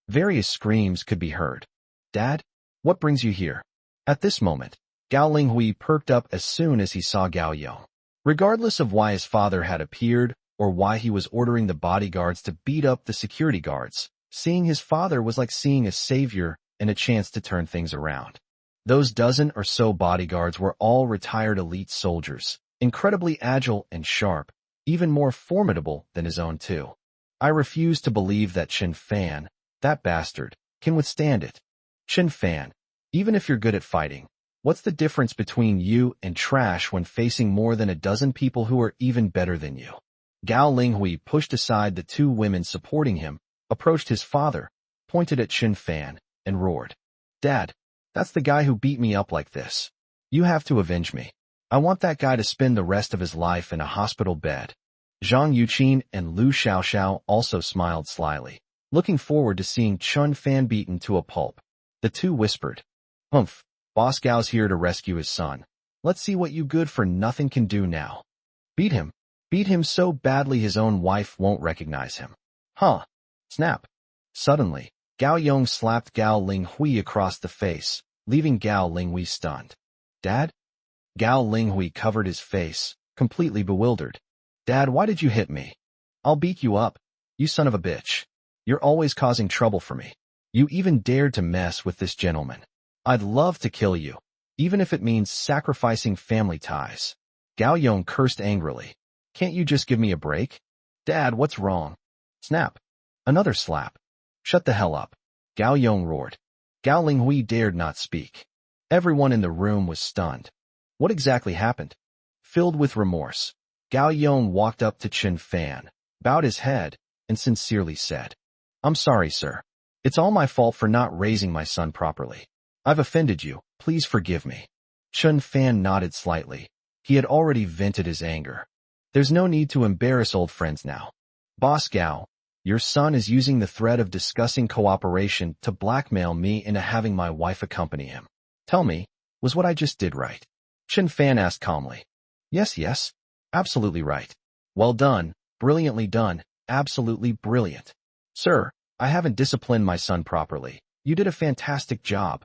Various screams could be heard. Dad, what brings you here? At this moment, Gao Linghui perked up as soon as he saw Gao Yong. Regardless of why his father had appeared or why he was ordering the bodyguards to beat up the security guards, seeing his father was like seeing a savior and a chance to turn things around. Those dozen or so bodyguards were all retired elite soldiers, incredibly agile and sharp, even more formidable than his own too. I refuse to believe that Chun Fan, that bastard, can withstand it. Chun Fan, even if you're good at fighting, what's the difference between you and trash when facing more than a dozen people who are even better than you? Gao Linghui pushed aside the 2 women supporting him, approached his father, pointed at Chun Fan, and roared. Dad, that's the guy who beat me up like this. You have to avenge me. I want that guy to spend the rest of his life in a hospital bed. Zhang Yuqin and Lu Xiaoxiao also smiled slyly, looking forward to seeing Chun Fan beaten to a pulp. The 2 whispered, Humph, Boss Gao's here to rescue his son. Let's see what you good-for-nothing can do now. Beat him. Beat him so badly his own wife won't recognize him. Huh. Snap. Suddenly, Gao Yong slapped Gao Linghui across the face, leaving Gao Linghui stunned. Dad? Gao Linghui covered his face, completely bewildered. Dad, why did you hit me? I'll beat you up, you son of a bitch. You're always causing trouble for me. You even dared to mess with this gentleman. I'd love to kill you, even if it means sacrificing family ties. Gao Yong cursed angrily. Can't you just give me a break? Dad, what's wrong? Snap. Another slap. Shut the hell up. Gao Yong roared. Gao Linghui dared not speak. Everyone in the room was stunned. What exactly happened? Filled with remorse, Gao Yong walked up to Chen Fan, bowed his head, and sincerely said, "I'm sorry, sir. It's all my fault for not raising my son properly. I've offended you. Please forgive me." Chen Fan nodded slightly. He had already vented his anger. "There's no need to embarrass old friends now. Boss Gao, your son is using the threat of discussing cooperation to blackmail me into having my wife accompany him. Tell me, was what I just did right?" Chen Fan asked calmly. Yes, absolutely right. Well done, brilliantly done, absolutely brilliant. Sir, I haven't disciplined my son properly. You did a fantastic job.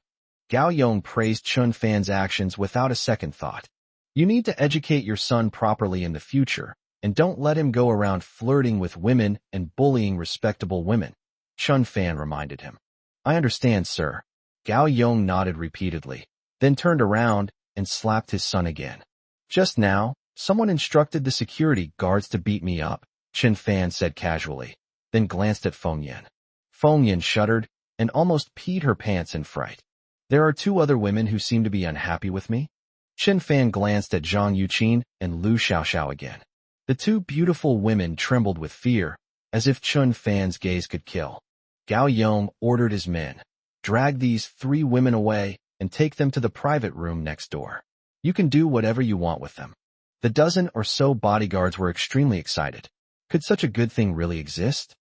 Gao Yong praised Chen Fan's actions without a second thought. You need to educate your son properly in the future, and don't let him go around flirting with women and bullying respectable women, Chen Fan reminded him. I understand, sir. Gao Yong nodded repeatedly, then turned around and slapped his son again. Just now, someone instructed the security guards to beat me up, Chen Fan said casually, then glanced at Feng Yin. Feng Yin shuddered and almost peed her pants in fright. There are two other women who seem to be unhappy with me? Chen Fan glanced at Zhang Yuqin and Lu Xiaoxiao again. The two beautiful women trembled with fear, as if Chen Fan's gaze could kill. Gao Yong ordered his men, "Drag these three women away and take them to the private room next door. You can do whatever you want with them." The dozen or so bodyguards were extremely excited. Could such a good thing really exist?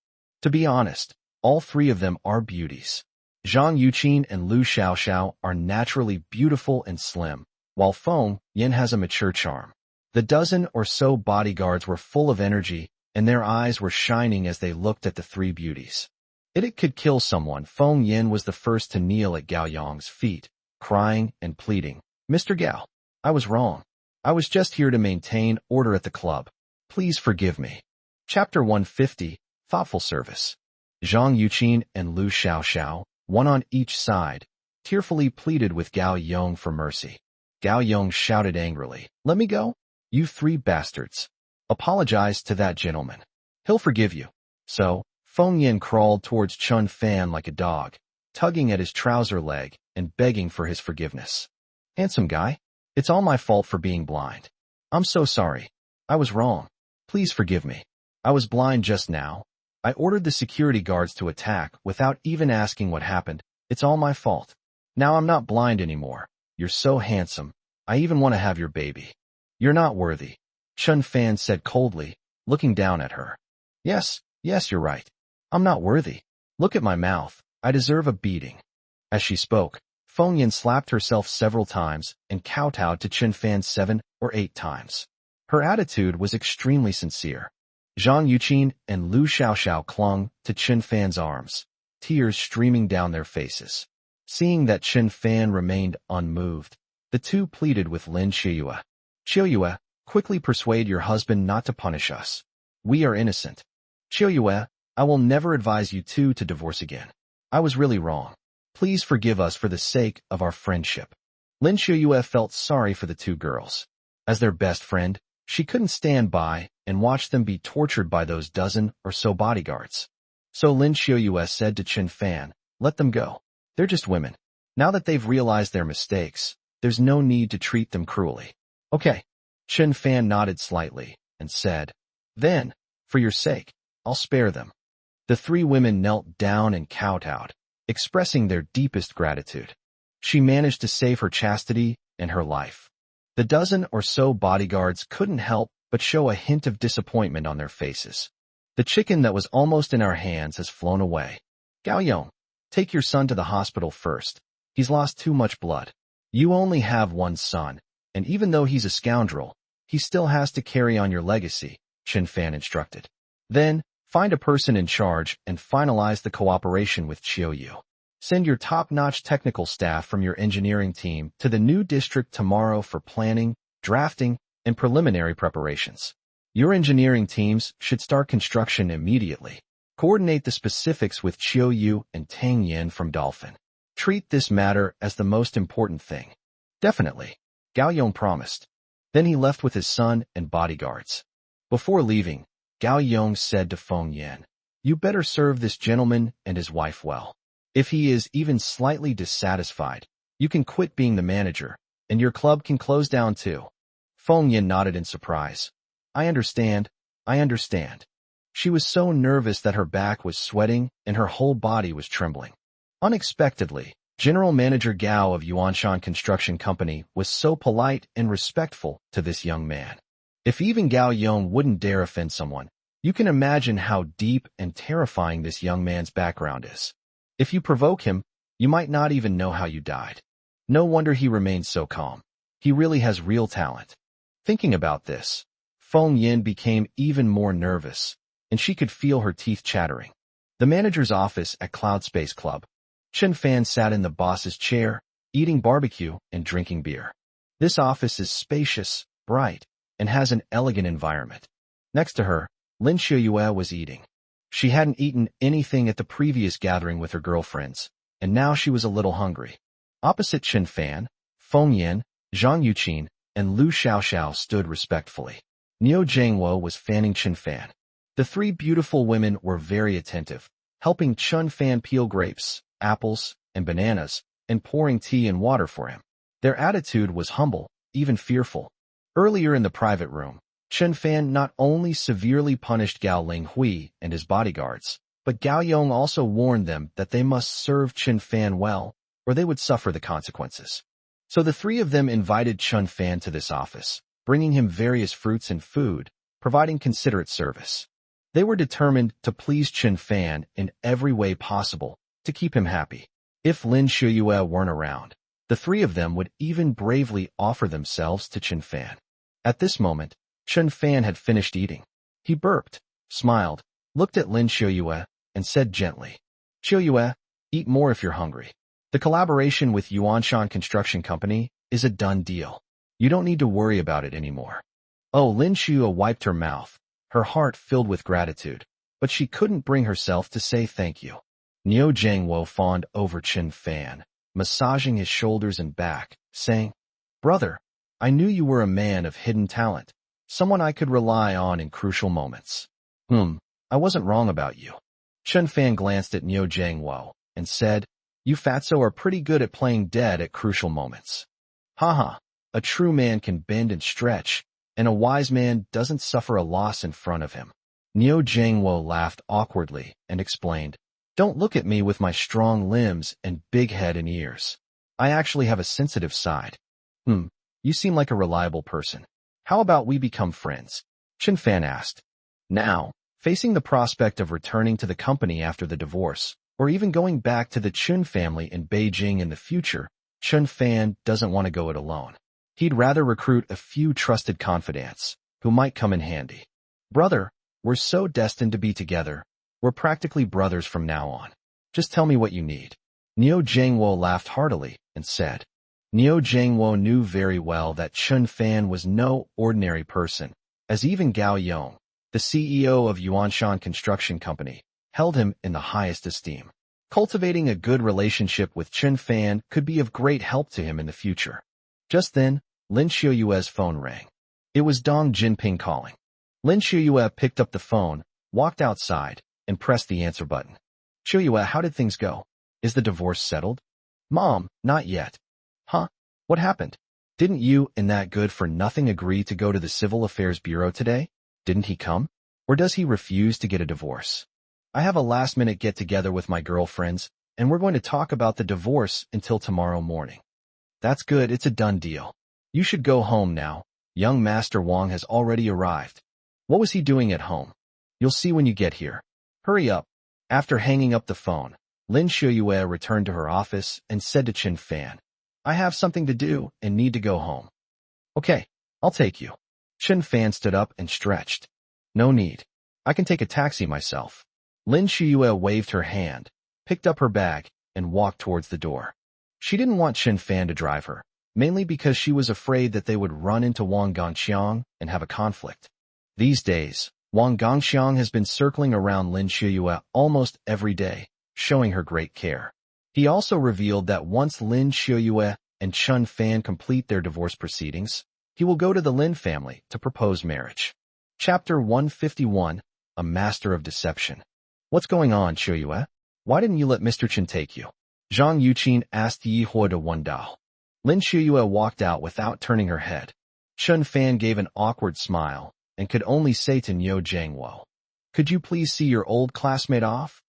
To be honest, all three of them are beauties. Zhang Yuqin and Lu Xiaoxiao are naturally beautiful and slim, while Feng Yin has a mature charm. The dozen or so bodyguards were full of energy, and their eyes were shining as they looked at the three beauties. It could kill someone. Feng Yin was the first to kneel at Gao Yong's feet, crying and pleading. "Mr. Gao, I was wrong. I was just here to maintain order at the club. Please forgive me." Chapter 150, Thoughtful Service. Zhang Yuqin and Lu Xiaoxiao, one on each side, tearfully pleaded with Gao Yong for mercy. Gao Yong shouted angrily, "Let me go, you three bastards. Apologize to that gentleman. He'll forgive you." So, Feng Yin crawled towards Chen Fan like a dog, tugging at his trouser leg and begging for his forgiveness. "Handsome guy, it's all my fault for being blind. I'm so sorry. I was wrong. Please forgive me. I was blind just now. I ordered the security guards to attack without even asking what happened. It's all my fault. Now I'm not blind anymore. You're so handsome. I even want to have your baby." "You're not worthy," Chen Fan said coldly, looking down at her. Yes, you're right. I'm not worthy. Look at my mouth. I deserve a beating." As she spoke, Feng Yin slapped herself several times and kowtowed to Chen Fan 7 or 8 times. Her attitude was extremely sincere. Zhang Yuqin and Lu Xiaoxiao clung to Chen Fan's arms, tears streaming down their faces. Seeing that Chen Fan remained unmoved, the two pleaded with Lin Qiuyue. "Qiuyue, quickly persuade your husband not to punish us. We are innocent. Qiuyue, I will never advise you two to divorce again. I was really wrong. Please forgive us for the sake of our friendship." Lin Qiuyue felt sorry for the two girls. As their best friend, she couldn't stand by and watch them be tortured by those dozen or so bodyguards. So Lin Qiuyue said to Chen Fan, "Let them go. They're just women. Now that they've realized their mistakes, there's no need to treat them cruelly." "Okay." Chen Fan nodded slightly and said, "Then, for your sake, I'll spare them." The three women knelt down and kowtowed, expressing their deepest gratitude. She managed to save her chastity and her life. The dozen or so bodyguards couldn't help but show a hint of disappointment on their faces. "The chicken that was almost in our hands has flown away. Gao Yong, take your son to the hospital first. He's lost too much blood. You only have one son, and even though he's a scoundrel, he still has to carry on your legacy," Chen Fan instructed. "Then, find a person in charge and finalize the cooperation with Qiuyu. Send your top-notch technical staff from your engineering team to the new district tomorrow for planning, drafting, and preliminary preparations. Your engineering teams should start construction immediately. Coordinate the specifics with Qiuyu and Tang Yin from Dolphin. Treat this matter as the most important thing." "Definitely," Gao Yong promised. Then he left with his son and bodyguards. Before leaving, Gao Yong said to Feng Yin, "You better serve this gentleman and his wife well. If he is even slightly dissatisfied, you can quit being the manager, and your club can close down too." Feng Yin nodded in surprise. I understand. I understand. She was so nervous that her back was sweating and her whole body was trembling. Unexpectedly, General Manager Gao of Yuanshan Construction Company was so polite and respectful to this young man. If even Gao Yong wouldn't dare offend someone, you can imagine how deep and terrifying this young man's background is. If you provoke him, you might not even know how you died. No wonder he remained so calm. He really has real talent. Thinking about this, Feng Yin became even more nervous, and she could feel her teeth chattering. The manager's office at Cloud Space Club. Chen Fan sat in the boss's chair, eating barbecue and drinking beer. This office is spacious, bright, and has an elegant environment. Next to her, Lin Xiuyue was eating. She hadn't eaten anything at the previous gathering with her girlfriends, and now she was a little hungry. Opposite Chen Fan, Feng Yin, Zhang Yuqin, and Lu Xiaoxiao stood respectfully. Niu Jiangwo was fanning Chen Fan. The three beautiful women were very attentive, helping Chen Fan peel grapes, apples, and bananas, and pouring tea and water for him. Their attitude was humble, even fearful. Earlier in the private room, Chen Fan not only severely punished Gao Linghui and his bodyguards, but Gao Yong also warned them that they must serve Chen Fan well, or they would suffer the consequences. So the three of them invited Chen Fan to this office, bringing him various fruits and food, providing considerate service. They were determined to please Chen Fan in every way possible, to keep him happy. If Lin Xiuyue weren't around, the three of them would even bravely offer themselves to Chen Fan. At this moment, Chen Fan had finished eating. He burped, smiled, looked at Lin Xiuyue, and said gently, "Xiuyue, eat more if you're hungry. The collaboration with Yuanshan Construction Company is a done deal. You don't need to worry about it anymore." Oh, Lin Xiuyue wiped her mouth, her heart filled with gratitude, but she couldn't bring herself to say thank you. Niu Jiangwo fawned over Chen Fan, massaging his shoulders and back, saying, "Brother, I knew you were a man of hidden talent, someone I could rely on in crucial moments." I wasn't wrong about you." Chen Fan glanced at Niu Jiangwo and said, "You fatso are pretty good at playing dead at crucial moments." Haha, a true man can bend and stretch, and a wise man doesn't suffer a loss in front of him. Niu Jiangwo laughed awkwardly and explained, "Don't look at me with my strong limbs and big head and ears. I actually have a sensitive side." You seem like a reliable person. How about we become friends?" Chen Fan asked. Now, facing the prospect of returning to the company after the divorce, or even going back to the Chun family in Beijing in the future, Chen Fan doesn't want to go it alone. He'd rather recruit a few trusted confidants, who might come in handy. "Brother, we're so destined to be together. We're practically brothers from now on. Just tell me what you need." Niu Jiangwo laughed heartily and said. Niu Jiangwo knew very well that Chen Fan was no ordinary person, as even Gao Yong, the CEO of Yuanshan Construction Company, held him in the highest esteem. Cultivating a good relationship with Chen Fan could be of great help to him in the future. Just then, Lin Xiuyue's phone rang. It was Dong Jinping calling. Lin Xiuyue picked up the phone, walked outside, and pressed the answer button. "Xiuyue, how did things go? Is the divorce settled?" "Mom, not yet." "Huh? What happened? Didn't you and that good-for-nothing agree to go to the Civil Affairs Bureau today? Didn't he come? Or does he refuse to get a divorce?" "I have a last-minute get-together with my girlfriends, and we're going to talk about the divorce until tomorrow morning." "That's good, it's a done deal. You should go home now. Young Master Wang has already arrived." "What was he doing at home?" "You'll see when you get here. Hurry up." After hanging up the phone, Lin Xiuyue returned to her office and said to Chen Fan, "I have something to do and need to go home." "Okay, I'll take you." Chen Fan stood up and stretched. "No need. I can take a taxi myself." Lin Xiuyue waved her hand, picked up her bag, and walked towards the door. She didn't want Chen Fan to drive her, mainly because she was afraid that they would run into Wang Gongxiang and have a conflict. These days, Wang Gongxiang has been circling around Lin Xiuyue almost every day, showing her great care. He also revealed that once Lin Xiuyue and Chen Fan complete their divorce proceedings, he will go to the Lin family to propose marriage. Chapter 151, A Master of Deception. "What's going on, Xiuyue? Why didn't you let Mr. Chen take you?" Zhang Yuqin asked Yi Hua de Wendao. Lin Xiuyue walked out without turning her head. Chen Fan gave an awkward smile and could only say to Niu Jiangwo, "Could you please see your old classmate off?"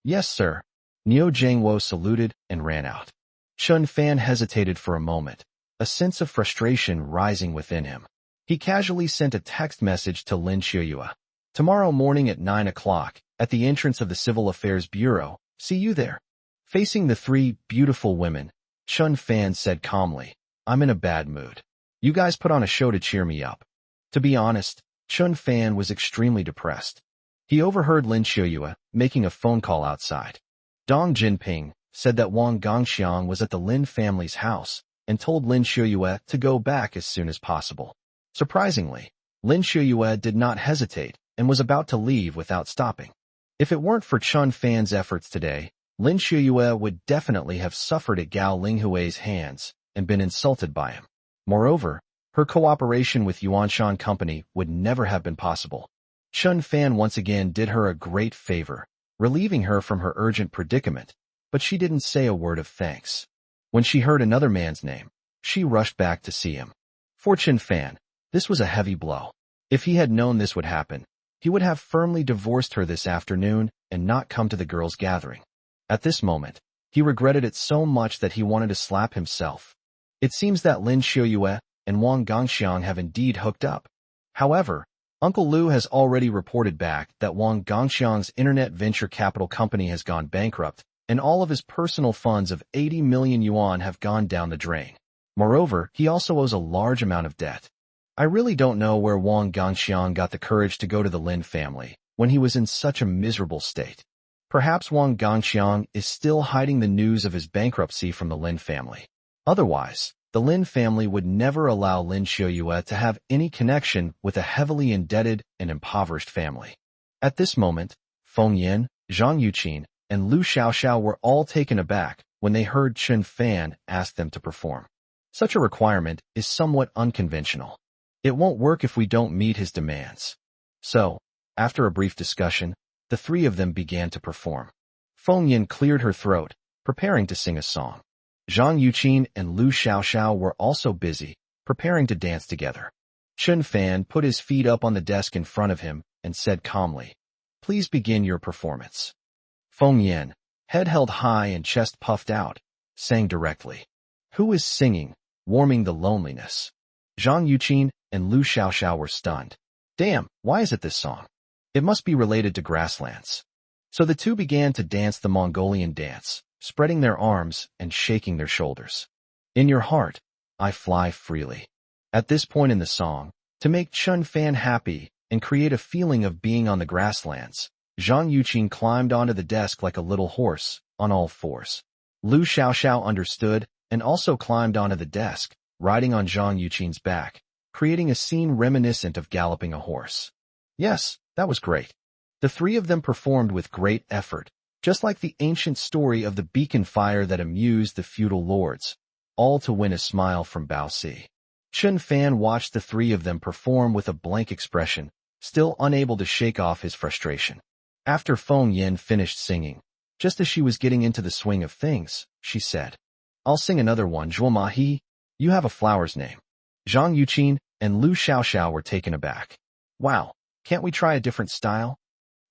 "Yes, sir." Niu Jiangwo saluted and ran out. Chun Fan hesitated for a moment, a sense of frustration rising within him. He casually sent a text message to Lin Xiuyue. "Tomorrow morning at 9 o'clock, at the entrance of the Civil Affairs Bureau, see you there." Facing the three beautiful women, Chun Fan said calmly, "I'm in a bad mood. You guys put on a show to cheer me up." To be honest, Chun Fan was extremely depressed. He overheard Lin Xiuyue making a phone call outside. Dong Jinping said that Wang Gongxiang was at the Lin family's house and told Lin Xiuyue to go back as soon as possible. Surprisingly, Lin Xiuyue did not hesitate and was about to leave without stopping. If it weren't for Chun Fan's efforts today, Lin Xiuyue would definitely have suffered at Gao Linghui's hands and been insulted by him. Moreover, her cooperation with Yuanshan Company would never have been possible. Chun Fan once again did her a great favor, relieving her from her urgent predicament, but she didn't say a word of thanks. When she heard another man's name, she rushed back to see him. For Chun Fan, this was a heavy blow. If he had known this would happen, he would have firmly divorced her this afternoon and not come to the girls' gathering. At this moment, he regretted it so much that he wanted to slap himself. It seems that Lin Xiuyue and Wang Gongxiang have indeed hooked up. However, Uncle Lu has already reported back that Wang Gongxiang's internet venture capital company has gone bankrupt, and all of his personal funds of 80 million yuan have gone down the drain. Moreover, he also owes a large amount of debt. I really don't know where Wang Gongxiang got the courage to go to the Lin family when he was in such a miserable state. Perhaps Wang Gongxiang is still hiding the news of his bankruptcy from the Lin family. Otherwise, the Lin family would never allow Lin Xiuyue to have any connection with a heavily indebted and impoverished family. At this moment, Feng Yin, Zhang Yuqin, and Lu Xiaoxiao were all taken aback when they heard Chun Fan ask them to perform. Such a requirement is somewhat unconventional. It won't work if we don't meet his demands. So, after a brief discussion, the three of them began to perform. Feng Yin cleared her throat, preparing to sing a song. Zhang Yuqin and Lu Xiaoxiao were also busy, preparing to dance together. Chun Fan put his feet up on the desk in front of him and said calmly, "Please begin your performance." Feng Yin, head held high and chest puffed out, sang directly. "Who is singing, warming the loneliness?" Zhang Yuqin and Lu Xiaoxiao were stunned. "Damn, why is it this song? It must be related to grasslands." So the two began to dance the Mongolian dance, spreading their arms and shaking their shoulders. "In your heart, I fly freely." At this point in the song, to make Chun Fan happy and create a feeling of being on the grasslands, Zhang Yuqin climbed onto the desk like a little horse, on all fours. Lu Xiaoxiao understood and also climbed onto the desk, riding on Zhang Yuqin's back, creating a scene reminiscent of galloping a horse. Yes, that was great. The three of them performed with great effort, just like the ancient story of the beacon fire that amused the feudal lords, all to win a smile from Bao Si. Chun Fan watched the three of them perform with a blank expression, still unable to shake off his frustration. After Feng Yin finished singing, just as she was getting into the swing of things, she said, "I'll sing another one, Zhuo Ma He. You have a flower's name." Zhang Yuqin and Lu Xiaoxiao were taken aback. "Wow, can't we try a different style?"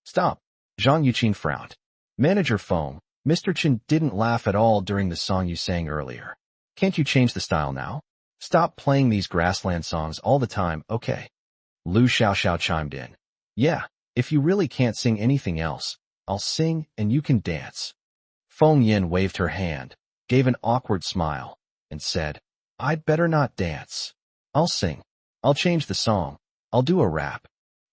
"Stop." Zhang Yuqin frowned. "Manager Feng, Mr. Chen didn't laugh at all during the song you sang earlier. Can't you change the style now? Stop playing these grassland songs all the time, okay?" Lu Xiaoxiao chimed in. "Yeah, if you really can't sing anything else, I'll sing and you can dance." Feng Yin waved her hand, gave an awkward smile, and said, "I'd better not dance. I'll sing. I'll change the song. I'll do a rap."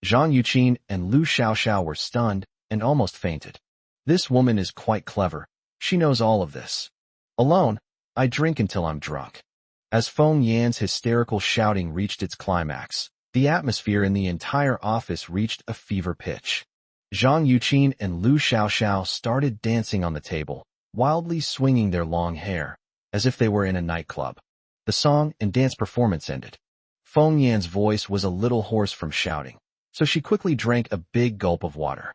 Zhang Yuqin and Lu Xiaoxiao were stunned and almost fainted. This woman is quite clever. She knows all of this. Alone, I drink until I'm drunk. As Feng Yan's hysterical shouting reached its climax, the atmosphere in the entire office reached a fever pitch. Zhang Yuqin and Lu Xiaoxiao started dancing on the table, wildly swinging their long hair, as if they were in a nightclub. The song and dance performance ended. Feng Yan's voice was a little hoarse from shouting, so she quickly drank a big gulp of water.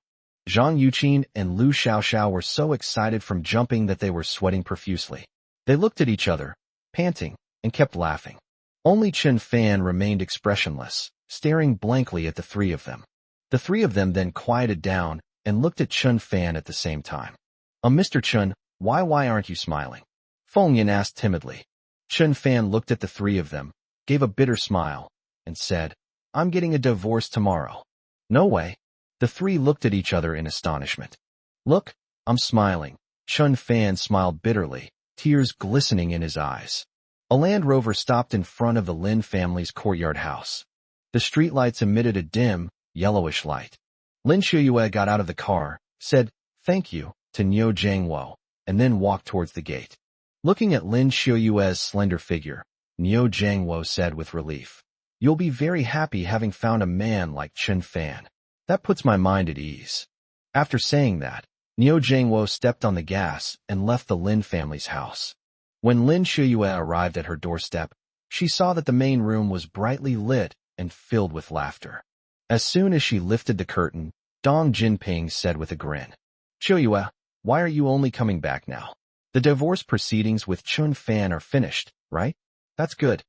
Zhang Yuqin and Lu Xiaoxiao were so excited from jumping that they were sweating profusely. They looked at each other, panting, and kept laughing. Only Chun Fan remained expressionless, staring blankly at the three of them. The three of them then quieted down and looked at Chun Fan at the same time. Mr. Chun, why aren't you smiling? Feng Yin asked timidly. Chun Fan looked at the three of them, gave a bitter smile, and said, I'm getting a divorce tomorrow. No way. The three looked at each other in astonishment. Look, I'm smiling. Chun Fan smiled bitterly, tears glistening in his eyes. A Land Rover stopped in front of the Lin family's courtyard house. The streetlights emitted a dim, yellowish light. Lin Shuyue got out of the car, said, thank you, to Niu Jiangwo, and then walked towards the gate. Looking at Lin Shuyue's slender figure, Niu Jiangwo said with relief, you'll be very happy having found a man like Chun Fan. That puts my mind at ease. After saying that, Niu Jiangwo stepped on the gas and left the Lin family's house. When Lin Shuyue arrived at her doorstep, she saw that the main room was brightly lit and filled with laughter. As soon as she lifted the curtain, Dong Jinping said with a grin, Shuyue, why are you only coming back now? The divorce proceedings with Chun Fan are finished, right? That's good.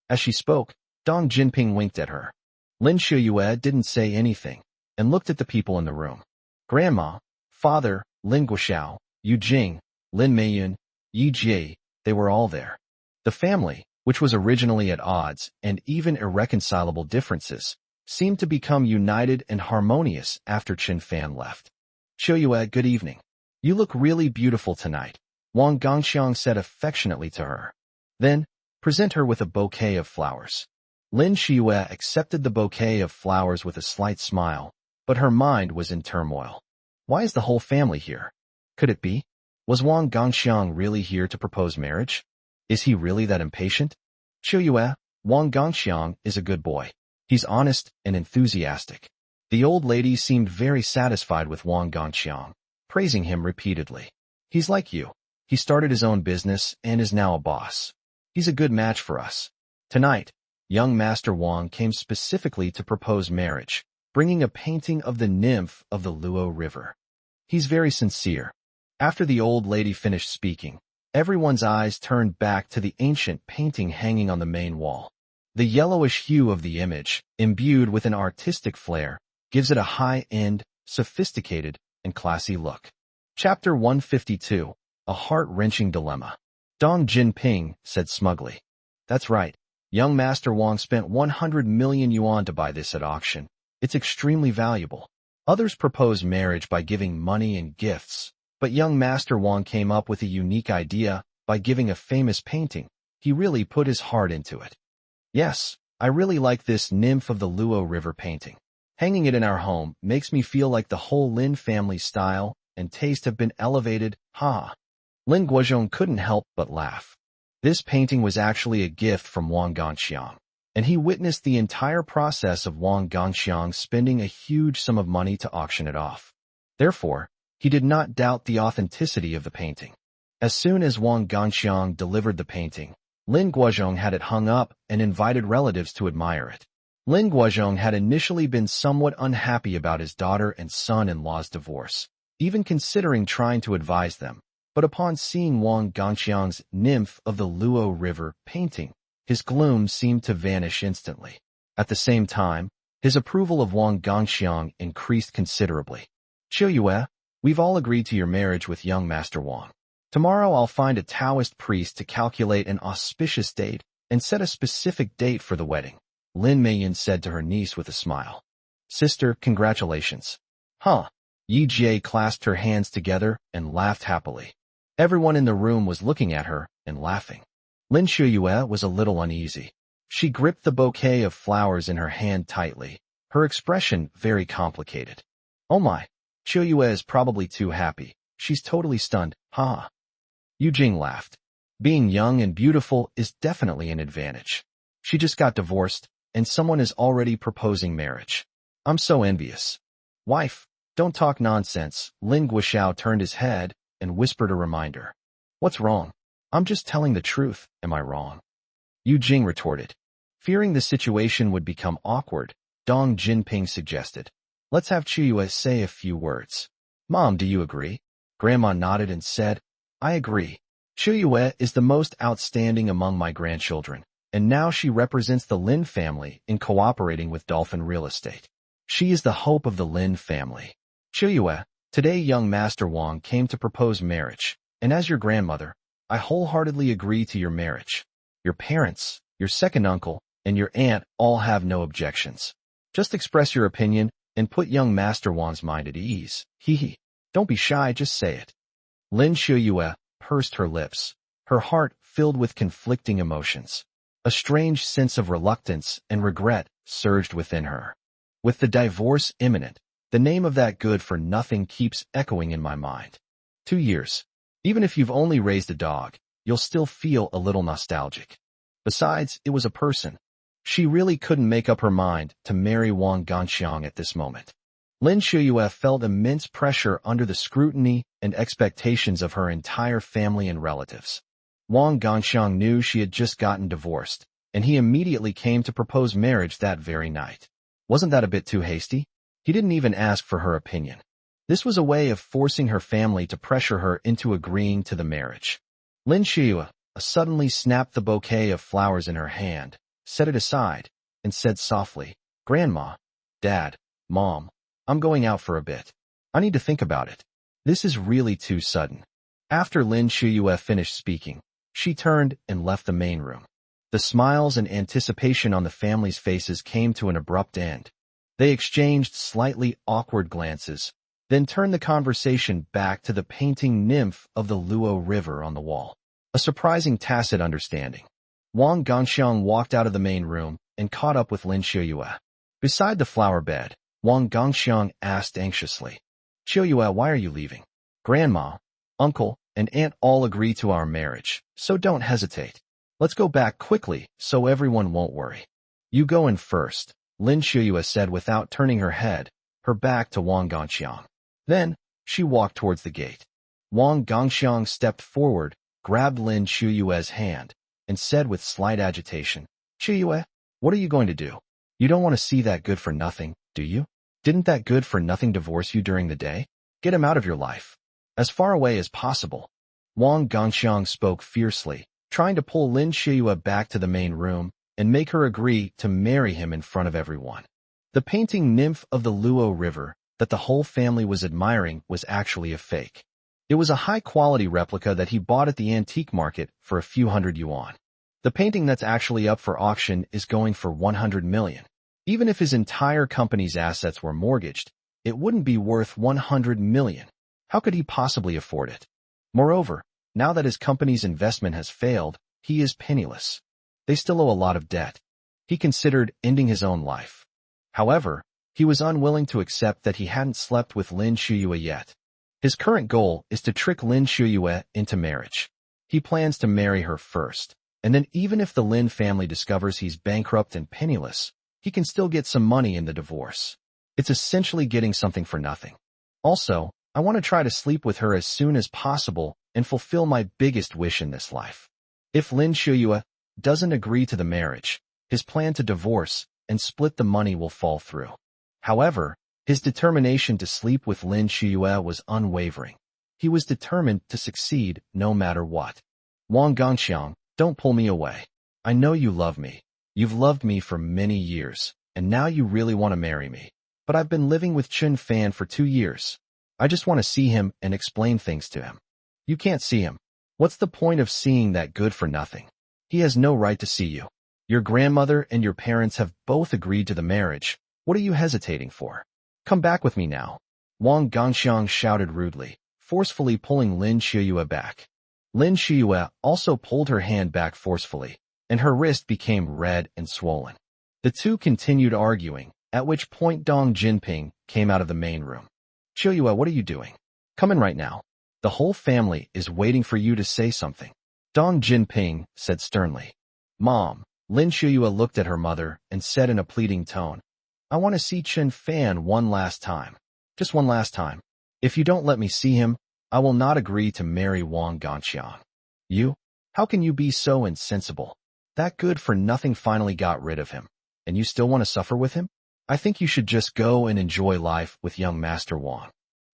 As she spoke, Dong Jinping winked at her. Lin Shuyue didn't say anything and looked at the people in the room. Grandma, Father, Lin Guoxiao, Yu Jing, Lin Meiyun, Yi Jie, they were all there. The family, which was originally at odds and even irreconcilable differences, seemed to become united and harmonious after Chun Fan left. Shuyue, good evening. You look really beautiful tonight, Wang Gongxiang said affectionately to her. Then, present her with a bouquet of flowers. Lin Shuyue accepted the bouquet of flowers with a slight smile, but her mind was in turmoil. Why is the whole family here? Could it be? Was Wang Gongxiang really here to propose marriage? Is he really that impatient? Shuyue, Wang Gongxiang is a good boy. He's honest and enthusiastic. The old lady seemed very satisfied with Wang Gongxiang, praising him repeatedly. He's like you. He started his own business and is now a boss. He's a good match for us. Tonight, young Master Wang came specifically to propose marriage, bringing a painting of the nymph of the Luo River. He's very sincere. After the old lady finished speaking, everyone's eyes turned back to the ancient painting hanging on the main wall. The yellowish hue of the image, imbued with an artistic flair, gives it a high-end, sophisticated, and classy look. Chapter 152, A Heart-Wrenching Dilemma. Dong Jinping said smugly. That's right. Young Master Wang spent 100 million yuan to buy this at auction. It's extremely valuable. Others propose marriage by giving money and gifts, but young Master Wang came up with a unique idea by giving a famous painting. He really put his heart into it. Yes, I really like this nymph of the Luo River painting. Hanging it in our home makes me feel like the whole Lin family style and taste have been elevated, ha. Lin Guozhong couldn't help but laugh. This painting was actually a gift from Wang Gongxiang, and he witnessed the entire process of Wang Gongxiang spending a huge sum of money to auction it off. Therefore, he did not doubt the authenticity of the painting. As soon as Wang Gongxiang delivered the painting, Lin Guozhong had it hung up and invited relatives to admire it. Lin Guozhong had initially been somewhat unhappy about his daughter and son-in-law's divorce, even considering trying to advise them. But upon seeing Wang Gongxiang's nymph of the Luo River painting, his gloom seemed to vanish instantly. At the same time, his approval of Wang Gongxiang increased considerably. Shuyue, we've all agreed to your marriage with young Master Wang. Tomorrow I'll find a Taoist priest to calculate an auspicious date and set a specific date for the wedding, Lin Meiyun said to her niece with a smile. Sister, congratulations. Huh? Yi Jie clasped her hands together and laughed happily. Everyone in the room was looking at her and laughing. Lin Shuyue was a little uneasy. She gripped the bouquet of flowers in her hand tightly, her expression very complicated. Oh my, Shuyue is probably too happy. She's totally stunned, ha. Yu Jing laughed. Being young and beautiful is definitely an advantage. She just got divorced, and someone is already proposing marriage. I'm so envious. Wife, don't talk nonsense. Lin Guoxiao turned his head and whispered a reminder. What's wrong? I'm just telling the truth, am I wrong? Yu Jing retorted. Fearing the situation would become awkward, Dong Jinping suggested. Let's have Shuyue say a few words. Mom, do you agree? Grandma nodded and said, I agree. Shuyue is the most outstanding among my grandchildren. and now she represents the Lin family in cooperating with Dolphin Real Estate. She is the hope of the Lin family. Chiyue, today young Master Wang came to propose marriage, and as your grandmother, I wholeheartedly agree to your marriage. Your parents, your second uncle, and your aunt all have no objections. Just express your opinion and put young Master Wang's mind at ease. Hee. Don't be shy, just say it. Lin Chiyue pursed her lips, her heart filled with conflicting emotions. A strange sense of reluctance and regret surged within her. With the divorce imminent, the name of that good-for-nothing keeps echoing in my mind. 2 years. Even if you've only raised a dog, you'll still feel a little nostalgic. Besides, it was a person. She really couldn't make up her mind to marry Wang Ganxiang at this moment. Lin Chiyue felt immense pressure under the scrutiny and expectations of her entire family and relatives. Wang Ganxiang knew she had just gotten divorced, and he immediately came to propose marriage that very night. Wasn't that a bit too hasty? He didn't even ask for her opinion. This was a way of forcing her family to pressure her into agreeing to the marriage. Lin Chiyue suddenly snapped the bouquet of flowers in her hand, set it aside, and said softly, "Grandma, Dad, Mom, I'm going out for a bit. I need to think about it. This is really too sudden." After Lin Chiyue finished speaking, she turned and left the main room. The smiles and anticipation on the family's faces came to an abrupt end. They exchanged slightly awkward glances, then turned the conversation back to the painting nymph of the Luo River on the wall. A surprising tacit understanding. Wang Ganxiang walked out of the main room and caught up with Lin Chiyue. Beside the flower bed, Wang Ganxiang asked anxiously, "Chiyue, why are you leaving? Grandma, uncle, and aunt all agree to our marriage, so don't hesitate. Let's go back quickly so everyone won't worry." "You go in first," Lin Chiyue said without turning her head, her back to Wang Ganxiang. Then, she walked towards the gate. Wang Ganxiang stepped forward, grabbed Lin Chiyue's hand, and said with slight agitation, "Chiyue, what are you going to do? You don't want to see that good-for-nothing, do you? Didn't that good-for-nothing divorce you during the day? Get him out of your life. As far away as possible." Wang Ganxiang spoke fiercely, trying to pull Lin Chiyue back to the main room and make her agree to marry him in front of everyone. The painting nymph of the Luo River that the whole family was admiring was actually a fake. It was a high-quality replica that he bought at the antique market for a few hundred yuan. The painting that's actually up for auction is going for 100 million. Even if his entire company's assets were mortgaged, it wouldn't be worth 100 million. How could he possibly afford it? Moreover, now that his company's investment has failed, he is penniless. They still owe a lot of debt. He considered ending his own life. However, he was unwilling to accept that he hadn't slept with Lin Chiyue yet. His current goal is to trick Lin Chiyue into marriage. He plans to marry her first, and then even if the Lin family discovers he's bankrupt and penniless, he can still get some money in the divorce. It's essentially getting something for nothing. Also, I want to try to sleep with her as soon as possible and fulfill my biggest wish in this life. If Lin Chiyue doesn't agree to the marriage, his plan to divorce and split the money will fall through. However, his determination to sleep with Lin Chiyue was unwavering. He was determined to succeed no matter what. "Wang Ganxiang, don't pull me away. I know you love me. You've loved me for many years, and now you really want to marry me. But I've been living with Chen Fan for 2 years. I just want to see him and explain things to him." "You can't see him. What's the point of seeing that good-for-nothing? He has no right to see you. Your grandmother and your parents have both agreed to the marriage. What are you hesitating for? Come back with me now." Wang Ganxiang shouted rudely, forcefully pulling Lin Chiyue back. Lin Chiyue also pulled her hand back forcefully, and her wrist became red and swollen. The two continued arguing, at which point Dong Jinping came out of the main room. "Chiyue, what are you doing? Come in right now. The whole family is waiting for you to say something." Dong Jinping said sternly. "Mom," Lin Chiyue looked at her mother and said in a pleading tone, "I want to see Chen Fan one last time. Just one last time. If you don't let me see him, I will not agree to marry Wang Ganxiang." "You? How can you be so insensible? That good-for-nothing finally got rid of him, and you still want to suffer with him? I think you should just go and enjoy life with young Master Wang."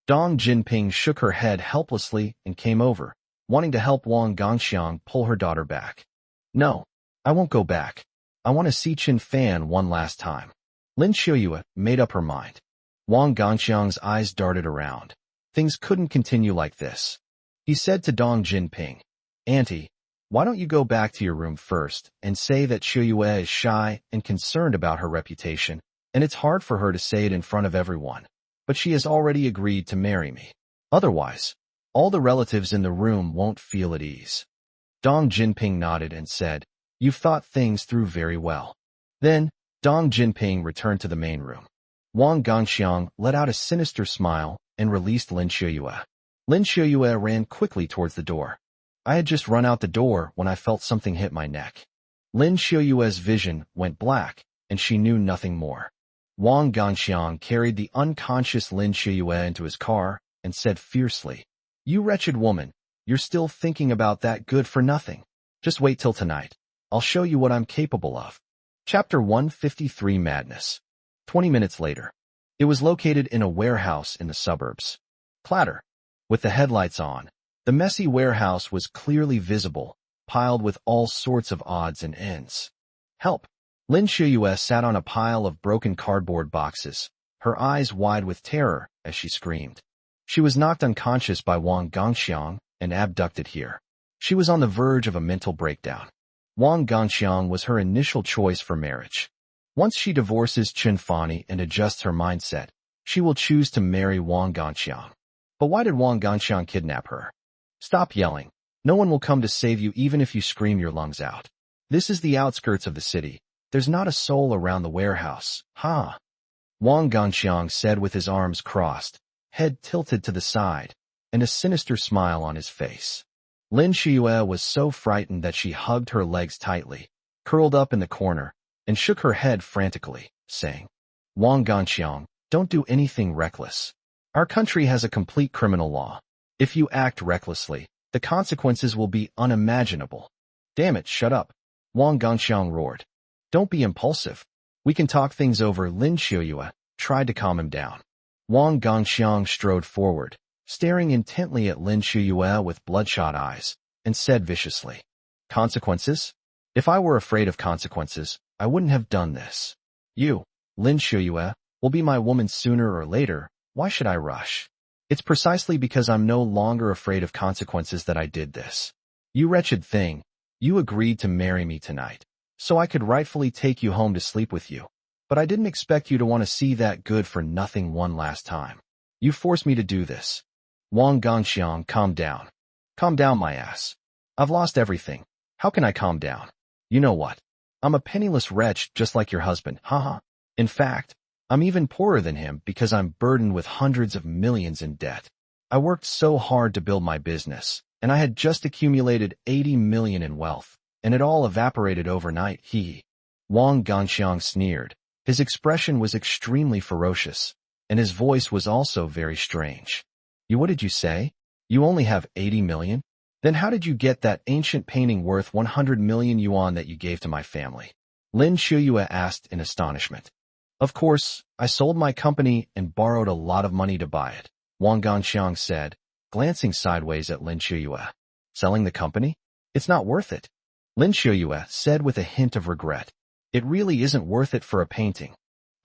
Dong Jinping shook her head helplessly and came over, wanting to help Wang Ganxiang pull her daughter back. "No, I won't go back. I want to see Chen Fan one last time. Lin Xiuyue made up her mind. Wang Gongxiang's eyes darted around. Things couldn't continue like this. He said to Dong Jinping, Auntie, why don't you go back to your room first and say that Xiuyue is shy and concerned about her reputation, and it's hard for her to say it in front of everyone, but she has already agreed to marry me. Otherwise, all the relatives in the room won't feel at ease. Dong Jinping nodded and said, You've thought things through very well. Then, Dong Jinping returned to the main room. Wang Gongxiang let out a sinister smile and released Lin Xiuyue. Lin Xiuyue ran quickly towards the door. I had just run out the door when I felt something hit my neck. Lin Xiuyue's vision went black, and she knew nothing more. Wang Gongxiang carried the unconscious Lin Xiuyue into his car and said fiercely, You wretched woman, you're still thinking about that good for nothing. Just wait till tonight. I'll show you what I'm capable of. Chapter 153 Madness. 20 minutes later. It was located in a warehouse in the suburbs. Clatter. With the headlights on, the messy warehouse was clearly visible, piled with all sorts of odds and ends. Help! Lin Xiuyue sat on a pile of broken cardboard boxes, her eyes wide with terror as she screamed. She was knocked unconscious by Wang Gongxiang and abducted here. She was on the verge of a mental breakdown. Wang Gongxiang was her initial choice for marriage. Once she divorces Chen Fani and adjusts her mindset, she will choose to marry Wang Gongxiang. But why did Wang Gongxiang kidnap her? Stop yelling. No one will come to save you even if you scream your lungs out. This is the outskirts of the city. There's not a soul around the warehouse. Ha! Wang Gongxiang said with his arms crossed, head tilted to the side, and a sinister smile on his face. Lin Xiuyue was so frightened that she hugged her legs tightly, curled up in the corner, and shook her head frantically, saying, Wang Gongxiang, don't do anything reckless. Our country has a complete criminal law. If you act recklessly, the consequences will be unimaginable. Damn it, shut up. Wang Gongxiang roared. Don't be impulsive. We can talk things over. Lin Xiuyue tried to calm him down. Wang Gongxiang strode forward, staring intently at Lin Xiuyue with bloodshot eyes, and said viciously, Consequences? If I were afraid of consequences, I wouldn't have done this. You, Lin Xiuyue, will be my woman sooner or later. Why should I rush? It's precisely because I'm no longer afraid of consequences that I did this. You wretched thing, you agreed to marry me tonight, so I could rightfully take you home to sleep with you. But I didn't expect you to want to see that good-for-nothing one last time. You forced me to do this. Wang Gongxiang, calm down. Calm down, my ass. I've lost everything. How can I calm down? You know what? I'm a penniless wretch just like your husband, haha. In fact, I'm even poorer than him because I'm burdened with hundreds of millions in debt. I worked so hard to build my business, and I had just accumulated 80 million in wealth, and it all evaporated overnight, he. Wang Gongxiang sneered. His expression was extremely ferocious, and his voice was also very strange. What did you say? You only have 80 million? Then how did you get that ancient painting worth 100 million yuan that you gave to my family? Lin Xiuyue asked in astonishment. Of course, I sold my company and borrowed a lot of money to buy it, Wang Gongxiang said, glancing sideways at Lin Xiuyue. Selling the company? It's not worth it. Lin Xiuyue said with a hint of regret. It really isn't worth it for a painting.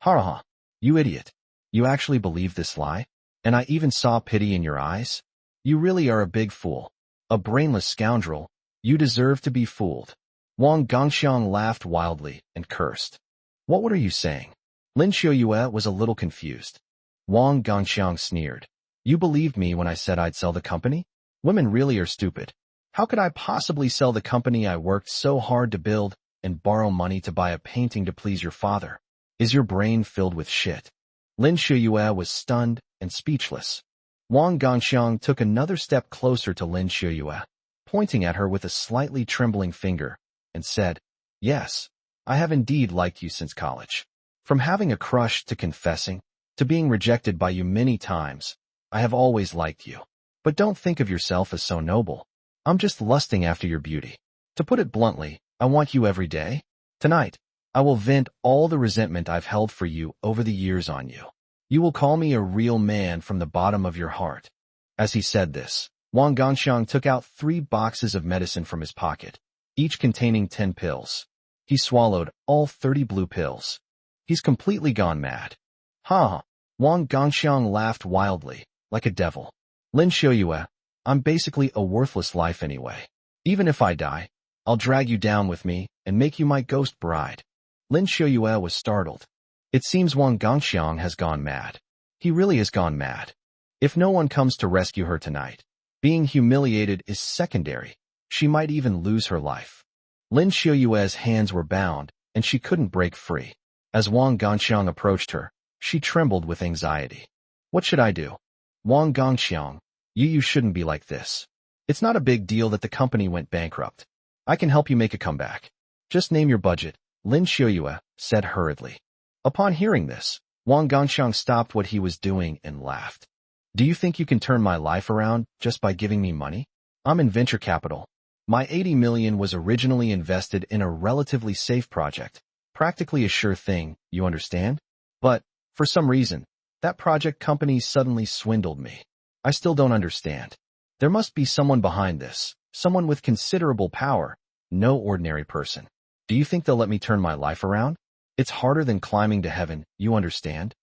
Ha ha, you idiot. You actually believe this lie? And I even saw pity in your eyes? You really are a big fool. A brainless scoundrel. You deserve to be fooled. Wang Gongxiang laughed wildly and cursed. What are you saying? Lin Xiuyue was a little confused. Wang Gongxiang sneered. You believed me when I said I'd sell the company? Women really are stupid. How could I possibly sell the company I worked so hard to build and borrow money to buy a painting to please your father? Is your brain filled with shit? Lin Xiuyue was stunned and speechless. Wang Gongxiang took another step closer to Lin Xiuyue, pointing at her with a slightly trembling finger, and said, Yes, I have indeed liked you since college. From having a crush to confessing, to being rejected by you many times, I have always liked you. But don't think of yourself as so noble. I'm just lusting after your beauty. To put it bluntly, I want you every day. Tonight, I will vent all the resentment I've held for you over the years on you. You will call me a real man from the bottom of your heart. As he said this, Wang Gongxiang took out 3 boxes of medicine from his pocket, each containing 10 pills. He swallowed all 30 blue pills. He's completely gone mad. Ha ha. Wang Gongxiang laughed wildly, like a devil. Lin Xiuyue, I'm basically a worthless life anyway. Even if I die, I'll drag you down with me and make you my ghost bride. Lin Xiuyue was startled. It seems Wang Gongxiang has gone mad. He really has gone mad. If no one comes to rescue her tonight, being humiliated is secondary. She might even lose her life. Lin Xiuyue's hands were bound, and she couldn't break free. As Wang Gongxiang approached her, she trembled with anxiety. What should I do? Wang Gongxiang, you shouldn't be like this. It's not a big deal that the company went bankrupt. I can help you make a comeback. Just name your budget, Lin Xiuyue said hurriedly. Upon hearing this, Wang Gongxiang stopped what he was doing and laughed. Do you think you can turn my life around just by giving me money? I'm in venture capital. My 80 million was originally invested in a relatively safe project, practically a sure thing, you understand? But, for some reason, that project company suddenly swindled me. I still don't understand. There must be someone behind this, someone with considerable power, no ordinary person. Do you think they'll let me turn my life around? It's harder than climbing to heaven, you understand?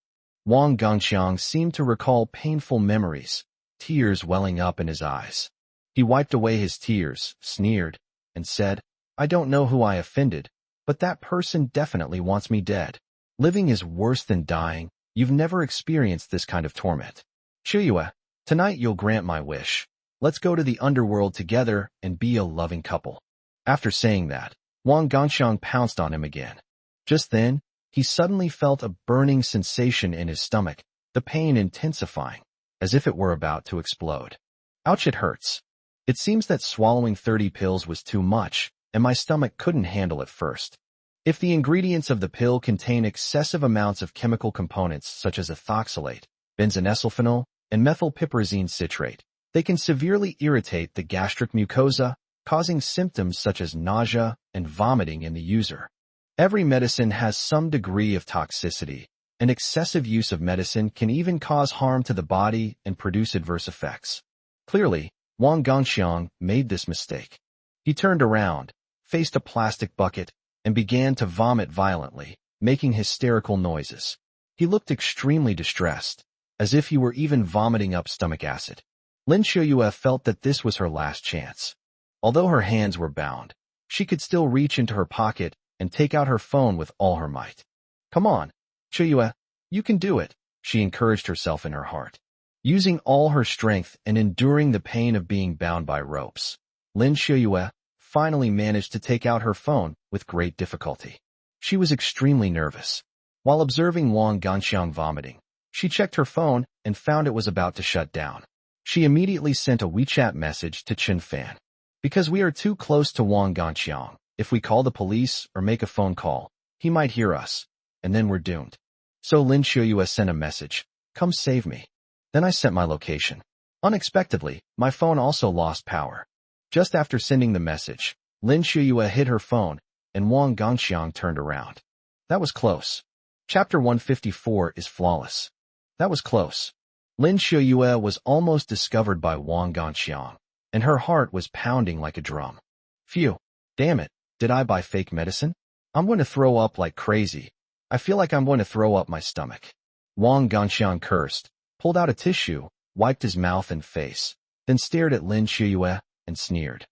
Wang Gongxiang seemed to recall painful memories, tears welling up in his eyes. He wiped away his tears, sneered, and said, I don't know who I offended, but that person definitely wants me dead. Living is worse than dying. You've never experienced this kind of torment. Xiuyue, tonight you'll grant my wish. Let's go to the underworld together and be a loving couple. After saying that, Wang Gongxiang pounced on him again. Just then, he suddenly felt a burning sensation in his stomach, the pain intensifying, as if it were about to explode. Ouch, it hurts. It seems that swallowing 30 pills was too much, and my stomach couldn't handle it first. If the ingredients of the pill contain excessive amounts of chemical components such as ethoxylate, benzoylsulfonol, and methylpiperazine citrate, they can severely irritate the gastric mucosa, causing symptoms such as nausea and vomiting in the user. Every medicine has some degree of toxicity, and excessive use of medicine can even cause harm to the body and produce adverse effects. Clearly, Wang Gongxiang made this mistake. He turned around, faced a plastic bucket, and began to vomit violently, making hysterical noises. He looked extremely distressed, as if he were even vomiting up stomach acid. Lin Xiuyue felt that this was her last chance. Although her hands were bound, she could still reach into her pocket and take out her phone with all her might. Come on, Xiuyue, you can do it, she encouraged herself in her heart. Using all her strength and enduring the pain of being bound by ropes, Lin Xiuyue finally managed to take out her phone with great difficulty. She was extremely nervous. While observing Wang Gongxiang vomiting, she checked her phone and found it was about to shut down. She immediately sent a WeChat message to Chen Fan. Because we are too close to Wang Gongxiang, if we call the police or make a phone call, he might hear us, and then we're doomed. So Lin Xiuyue sent a message, come save me. Then I sent my location. Unexpectedly, my phone also lost power. Just after sending the message, Lin Xiuyue hit her phone, and Wang Gongxiang turned around. That was close. Chapter 154 is flawless. That was close. Lin Xiuyue was almost discovered by Wang Gongxiang, and her heart was pounding like a drum. Phew, damn it, did I buy fake medicine? I'm going to throw up like crazy. I feel like I'm going to throw up my stomach. Wang Gongxiang cursed, pulled out a tissue, wiped his mouth and face, then stared at Lin Xiuyue and sneered.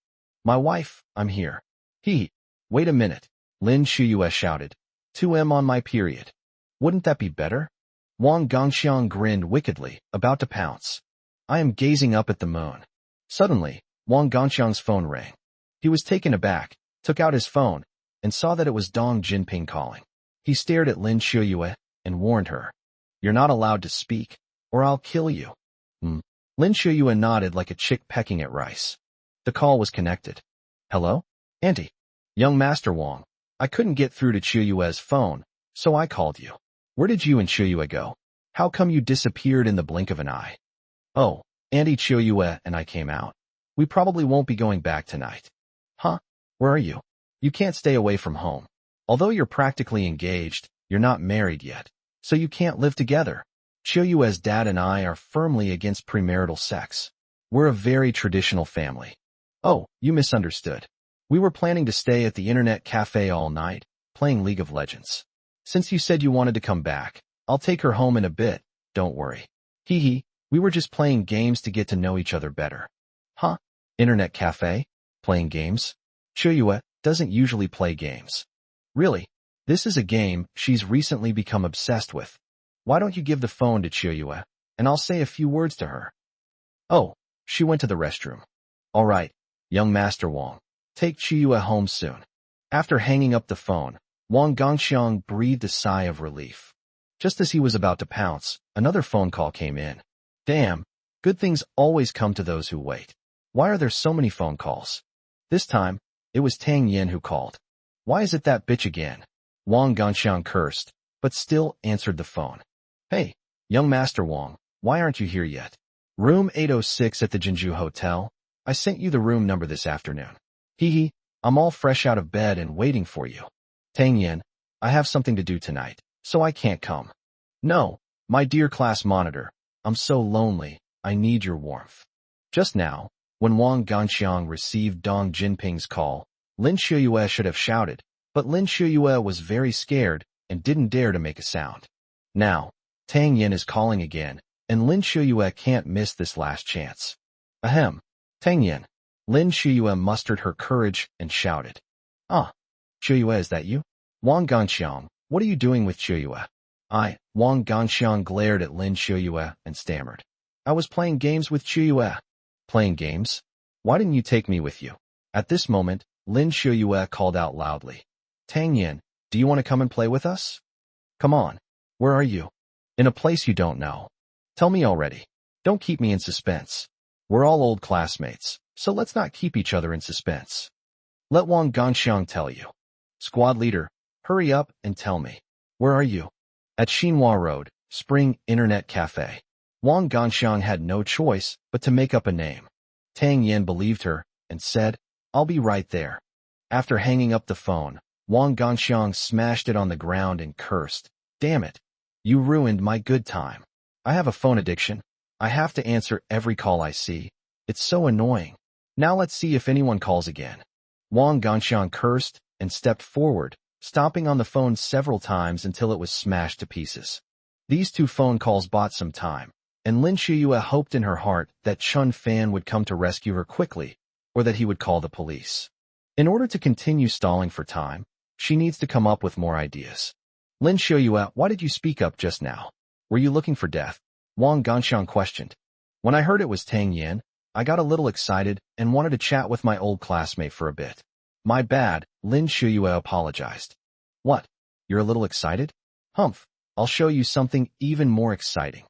My wife, I'm here. Wait a minute, Lin Xiuyue shouted. 2M on my period. Wouldn't that be better? Wang Gongxiang grinned wickedly, about to pounce. I am gazing up at the moon. Suddenly, Wang Gongxiang's phone rang. He was taken aback, took out his phone, and saw that it was Dong Jinping calling. He stared at Lin Xiuyue and warned her. You're not allowed to speak, or I'll kill you. Lin Xiuyue nodded like a chick pecking at rice. The call was connected. Hello? Auntie. Young Master Wang. I couldn't get through to Qiuyue's phone, so I called you. Where did you and Qiuyue go? How come you disappeared in the blink of an eye? Oh, Auntie Qiuyue and I came out. We probably won't be going back tonight. Huh? Where are you? You can't stay away from home. Although you're practically engaged, you're not married yet, so you can't live together. Qiuyue's dad and I are firmly against premarital sex. We're a very traditional family. Oh, you misunderstood. We were planning to stay at the internet cafe all night, playing League of Legends. Since you said you wanted to come back, I'll take her home in a bit, don't worry. Hee hee, we were just playing games to get to know each other better. Huh? Internet cafe? Playing games? Chuyue doesn't usually play games. Really? This is a game she's recently become obsessed with. Why don't you give the phone to Chuyue, and I'll say a few words to her. Oh, she went to the restroom. All right, young Master Wong. Take Chuyue home soon. After hanging up the phone, Wang Gongxiang breathed a sigh of relief. Just as he was about to pounce, another phone call came in. Damn, good things always come to those who wait. Why are there so many phone calls? This time, it was Tang Yin who called. Why is it that bitch again? Wang Gongxiang cursed, but still answered the phone. Hey, young Master Wong, why aren't you here yet? Room 806 at the Jinju Hotel. I sent you the room number this afternoon. Hee hee, I'm all fresh out of bed and waiting for you. Tang Yin, I have something to do tonight, so I can't come. No, my dear class monitor, I'm so lonely, I need your warmth. Just now, when Wang Gongxiang received Dong Jinping's call, Lin Chuyue should have shouted, but Lin Chuyue was very scared and didn't dare to make a sound. Now, Tang Yin is calling again, and Lin Chuyue can't miss this last chance. Ahem. Tang Yin. Lin Chuyue mustered her courage and shouted. Ah, Chuyue, is that you? Wang Gongxiang, what are you doing with Chuyue? Wang Gongxiang glared at Lin Chuyue and stammered. I was playing games with Chuyue. Playing games? Why didn't you take me with you? At this moment, Lin Chuyue called out loudly. Tang Yin, do you want to come and play with us? Come on. Where are you? In a place you don't know. Tell me already. Don't keep me in suspense. We're all old classmates, so let's not keep each other in suspense. Let Wang Gongxiang tell you. Squad leader, hurry up and tell me. Where are you? At Xinhua Road, Spring Internet Cafe. Wang Gongxiang had no choice but to make up a name. Tang Yin believed her and said, I'll be right there. After hanging up the phone, Wang Gongxiang smashed it on the ground and cursed. Damn it. You ruined my good time. I have a phone addiction. I have to answer every call I see. It's so annoying. Now let's see if anyone calls again. Wang Gongxiang cursed and stepped forward, stomping on the phone several times until it was smashed to pieces. These two phone calls bought some time, and Lin Chuyue hoped in her heart that Chun Fan would come to rescue her quickly, or that he would call the police. In order to continue stalling for time, she needs to come up with more ideas. Lin Chuyue, why did you speak up just now? Were you looking for death? Wang Gongxiang questioned. When I heard it was Tang Yin, I got a little excited and wanted to chat with my old classmate for a bit. My bad, Lin Chuyue apologized. What? You're a little excited? Humph, I'll show you something even more exciting.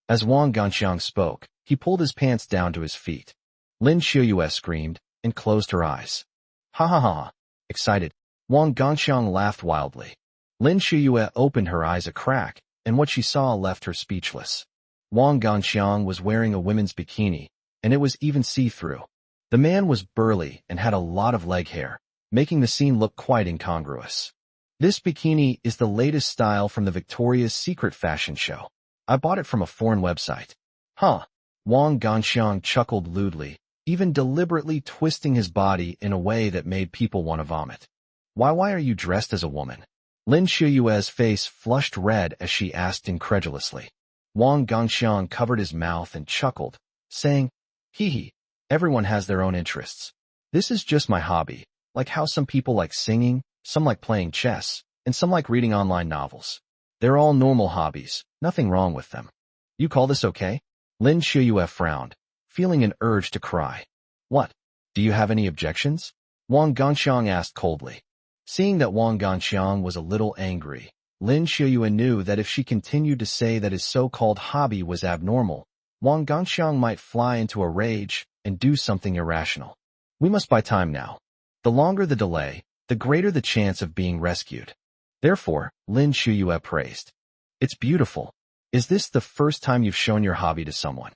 As Wang Gongxiang spoke, he pulled his pants down to his feet. Lin Chuyue screamed and closed her eyes. Ha ha ha. Excited. Wang Gongxiang laughed wildly. Lin Chuyue opened her eyes a crack, and what she saw left her speechless. Wang Gongxiang was wearing a women's bikini, and it was even see-through. The man was burly and had a lot of leg hair, making the scene look quite incongruous. This bikini is the latest style from the Victoria's Secret fashion show. I bought it from a foreign website. Huh. Wang Gongxiang chuckled lewdly, even deliberately twisting his body in a way that made people want to vomit. Why are you dressed as a woman? Lin Chuyue's face flushed red as she asked incredulously. Wang Gongxiang covered his mouth and chuckled, saying, hee hee, everyone has their own interests. This is just my hobby, like how some people like singing, some like playing chess, and some like reading online novels. They're all normal hobbies, nothing wrong with them. You call this okay? Lin Chuyue frowned, feeling an urge to cry. What? Do you have any objections? Wang Gongxiang asked coldly. Seeing that Wang Gongxiang was a little angry, Lin Chuyue knew that if she continued to say that his so-called hobby was abnormal, Wang Gongxiang might fly into a rage and do something irrational. We must buy time now. The longer the delay, the greater the chance of being rescued. Therefore, Lin Chuyue praised. It's beautiful. Is this the first time you've shown your hobby to someone?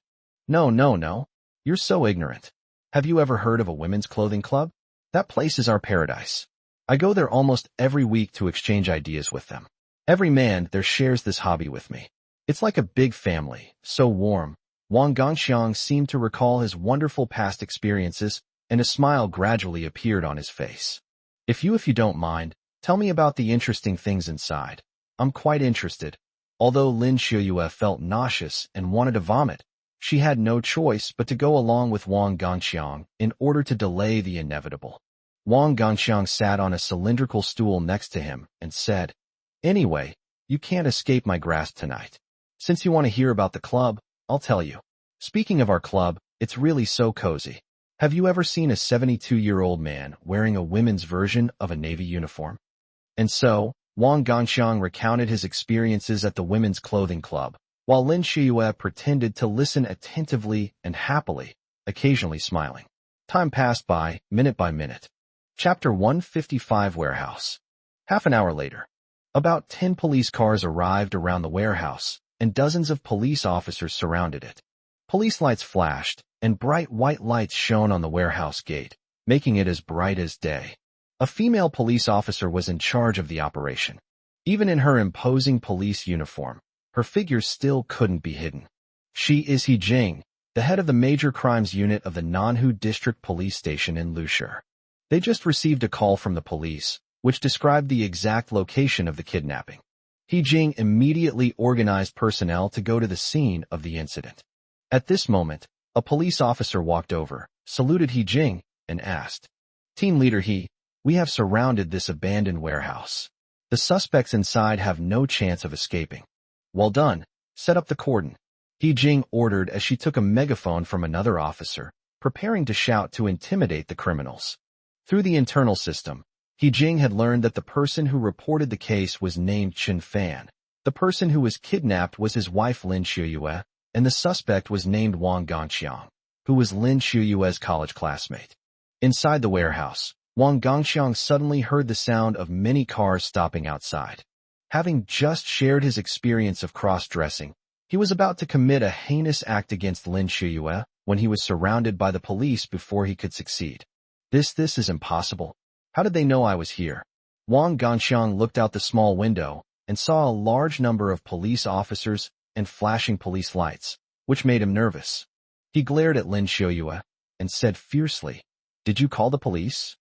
No. You're so ignorant. Have you ever heard of a women's clothing club? That place is our paradise. I go there almost every week to exchange ideas with them. Every man there shares this hobby with me. It's like a big family, so warm. Wang Gongxiang seemed to recall his wonderful past experiences and a smile gradually appeared on his face. If you don't mind, tell me about the interesting things inside. I'm quite interested." Although Lin Xiuyue felt nauseous and wanted to vomit, she had no choice but to go along with Wang Gongxiang in order to delay the inevitable. Wang Gongxiang sat on a cylindrical stool next to him and said, "Anyway, you can't escape my grasp tonight. Since you want to hear about the club, I'll tell you. Speaking of our club, it's really so cozy. Have you ever seen a 72-year-old man wearing a women's version of a Navy uniform?" And so, Wang Gongxiang recounted his experiences at the women's clothing club, while Lin Xiuyue pretended to listen attentively and happily, occasionally smiling. Time passed by, minute by minute. Chapter 155 Warehouse. Half an hour later, about 10 police cars arrived around the warehouse, and dozens of police officers surrounded it. Police lights flashed, and bright white lights shone on the warehouse gate, making it as bright as day. A female police officer was in charge of the operation. Even in her imposing police uniform, her figure still couldn't be hidden. She is He Jing, the head of the major crimes unit of the Nanhu District Police Station in Lushur. They just received a call from the police, which described the exact location of the kidnapping. He Jing immediately organized personnel to go to the scene of the incident. At this moment, a police officer walked over, saluted He Jing, and asked, "Team Leader He, we have surrounded this abandoned warehouse. The suspects inside have no chance of escaping." "Well done. Set up the cordon," He Jing ordered as she took a megaphone from another officer, preparing to shout to intimidate the criminals. Through the internal system, He Jing had learned that the person who reported the case was named Chen Fan. The person who was kidnapped was his wife Lin Xiuyue, and the suspect was named Wang Gongxiang, who was Lin Xiuyue's college classmate. Inside the warehouse, Wang Gongxiang suddenly heard the sound of many cars stopping outside. Having just shared his experience of cross-dressing, he was about to commit a heinous act against Lin Xiuyue when he was surrounded by the police before he could succeed. This is impossible. How did they know I was here?" Wang Gongxiang looked out the small window and saw a large number of police officers and flashing police lights, which made him nervous. He glared at Lin Xiuyue and said fiercely, "Did you call the police?"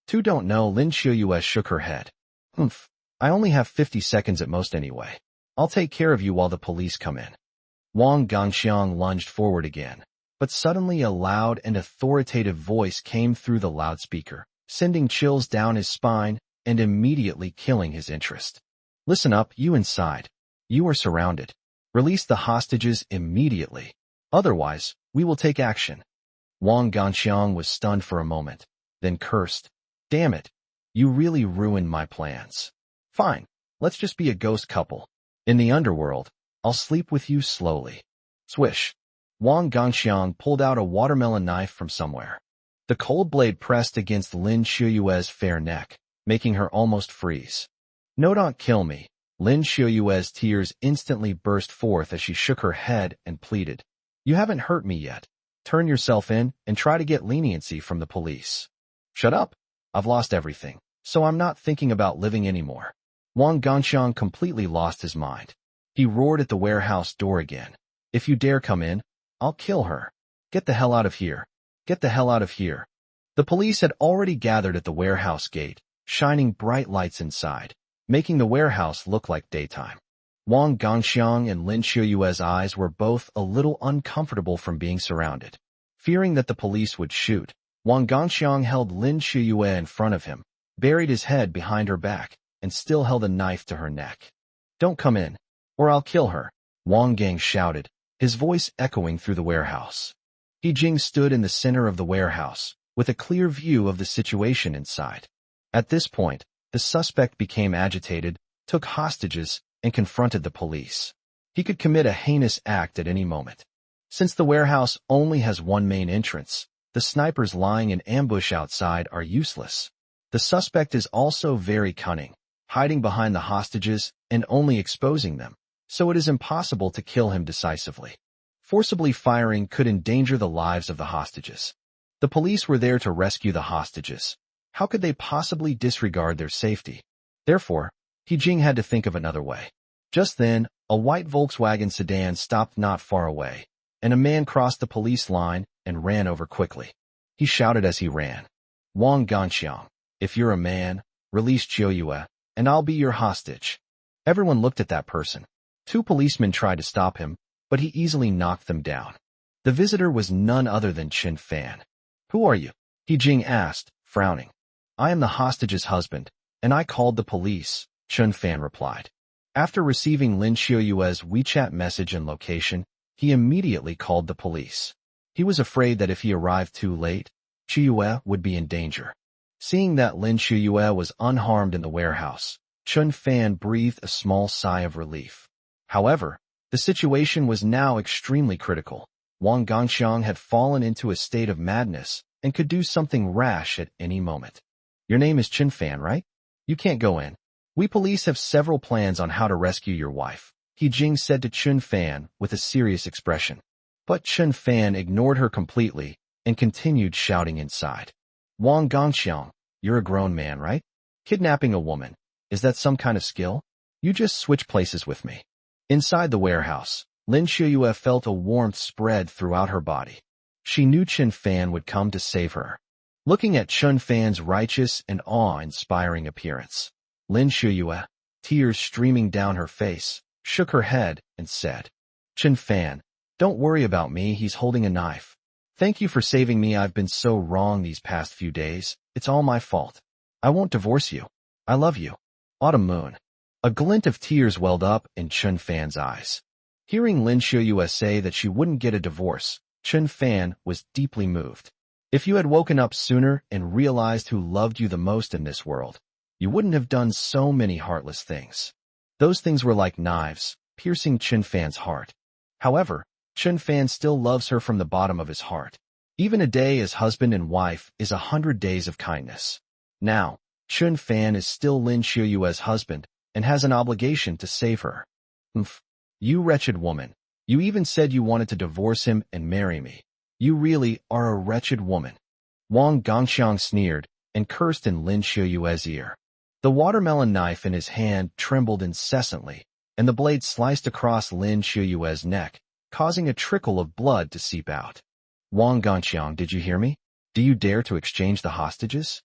"Tu don't know." Lin Xiuyue shook her head. "Humph. I only have 50 seconds at most anyway. I'll take care of you while the police come in." Wang Gongxiang lunged forward again, but suddenly a loud and authoritative voice came through the loudspeaker, sending chills down his spine and immediately killing his interest. "Listen up, you inside. You are surrounded. Release the hostages immediately. Otherwise, we will take action." Wang Gongxiang was stunned for a moment, then cursed, "Damn it. You really ruined my plans. Fine, let's just be a ghost couple. In the underworld, I'll sleep with you slowly." Swish. Wang Gongxiang pulled out a watermelon knife from somewhere. The cold blade pressed against Lin Xiuyue's fair neck, making her almost freeze. "No, don't kill me." Lin Xiuyue's tears instantly burst forth as she shook her head and pleaded, "You haven't hurt me yet. Turn yourself in and try to get leniency from the police." "Shut up. I've lost everything, so I'm not thinking about living anymore." Wang Gongxiang completely lost his mind. He roared at the warehouse door again. "If you dare come in, I'll kill her. Get the hell out of here. Get the hell out of here." The police had already gathered at the warehouse gate, shining bright lights inside, making the warehouse look like daytime. Wang Gongxiang and Lin Xiuyue's eyes were both a little uncomfortable from being surrounded. Fearing that the police would shoot, Wang Gongxiang held Lin Xiuyue in front of him, buried his head behind her back, and still held a knife to her neck. "Don't come in, or I'll kill her," Wang Gang shouted, his voice echoing through the warehouse. He Jing stood in the center of the warehouse, with a clear view of the situation inside. At this point, the suspect became agitated, took hostages, and confronted the police. He could commit a heinous act at any moment. Since the warehouse only has one main entrance, the snipers lying in ambush outside are useless. The suspect is also very cunning, hiding behind the hostages and only exposing them, so it is impossible to kill him decisively. Forcibly firing could endanger the lives of the hostages. The police were there to rescue the hostages. How could they possibly disregard their safety? Therefore, He Jing had to think of another way. Just then, a white Volkswagen sedan stopped not far away, and a man crossed the police line and ran over quickly. He shouted as he ran. Wang Gangxiang, if you're a man, release Chiuyue, and I'll be your hostage. Everyone looked at that person. Two policemen tried to stop him, but he easily knocked them down. The visitor was none other than Chen Fan. Who are you? He Jing asked, frowning. I am the hostage's husband, and I called the police, Chen Fan replied. After receiving Lin Chiuyue's WeChat message and location, he immediately called the police. He was afraid that if he arrived too late, Chiuyue would be in danger. Seeing that Lin Chiuyue was unharmed in the warehouse, Chen Fan breathed a small sigh of relief. However, the situation was now extremely critical. Wang Gangxiang had fallen into a state of madness and could do something rash at any moment. Your name is Chen Fan, right? You can't go in. We police have several plans on how to rescue your wife, He Jing said to Chen Fan with a serious expression. But Chen Fan ignored her completely and continued shouting inside. Wang Gangxiang, you're a grown man, right? Kidnapping a woman, is that some kind of skill? You just switch places with me. Inside the warehouse, Lin Chiuyue felt a warmth spread throughout her body. She knew Chen Fan would come to save her. Looking at Chen Fan's righteous and awe-inspiring appearance, Lin Chiuyue, tears streaming down her face, shook her head and said, Chen Fan, don't worry about me, he's holding a knife. Thank you for saving me, I've been so wrong these past few days, it's all my fault. I won't divorce you. I love you. Autumn Moon. A glint of tears welled up in Chen Fan's eyes. Hearing Lin Chiuyue say that she wouldn't get a divorce, Chen Fan was deeply moved. If you had woken up sooner and realized who loved you the most in this world, you wouldn't have done so many heartless things. Those things were like knives, piercing Chen Fan's heart. However, Chen Fan still loves her from the bottom of his heart. Even a day as husband and wife is 100 days of kindness. Now, Chen Fan is still Lin Chiuyue's husband and has an obligation to save her. You wretched woman. You even said you wanted to divorce him and marry me. You really are a wretched woman. Wang Gangxiang sneered and cursed in Lin Chiuyue's ear. The watermelon knife in his hand trembled incessantly, and the blade sliced across Lin Chiuyue's neck, causing a trickle of blood to seep out. Wang Gangxiang, did you hear me? Do you dare to exchange the hostages?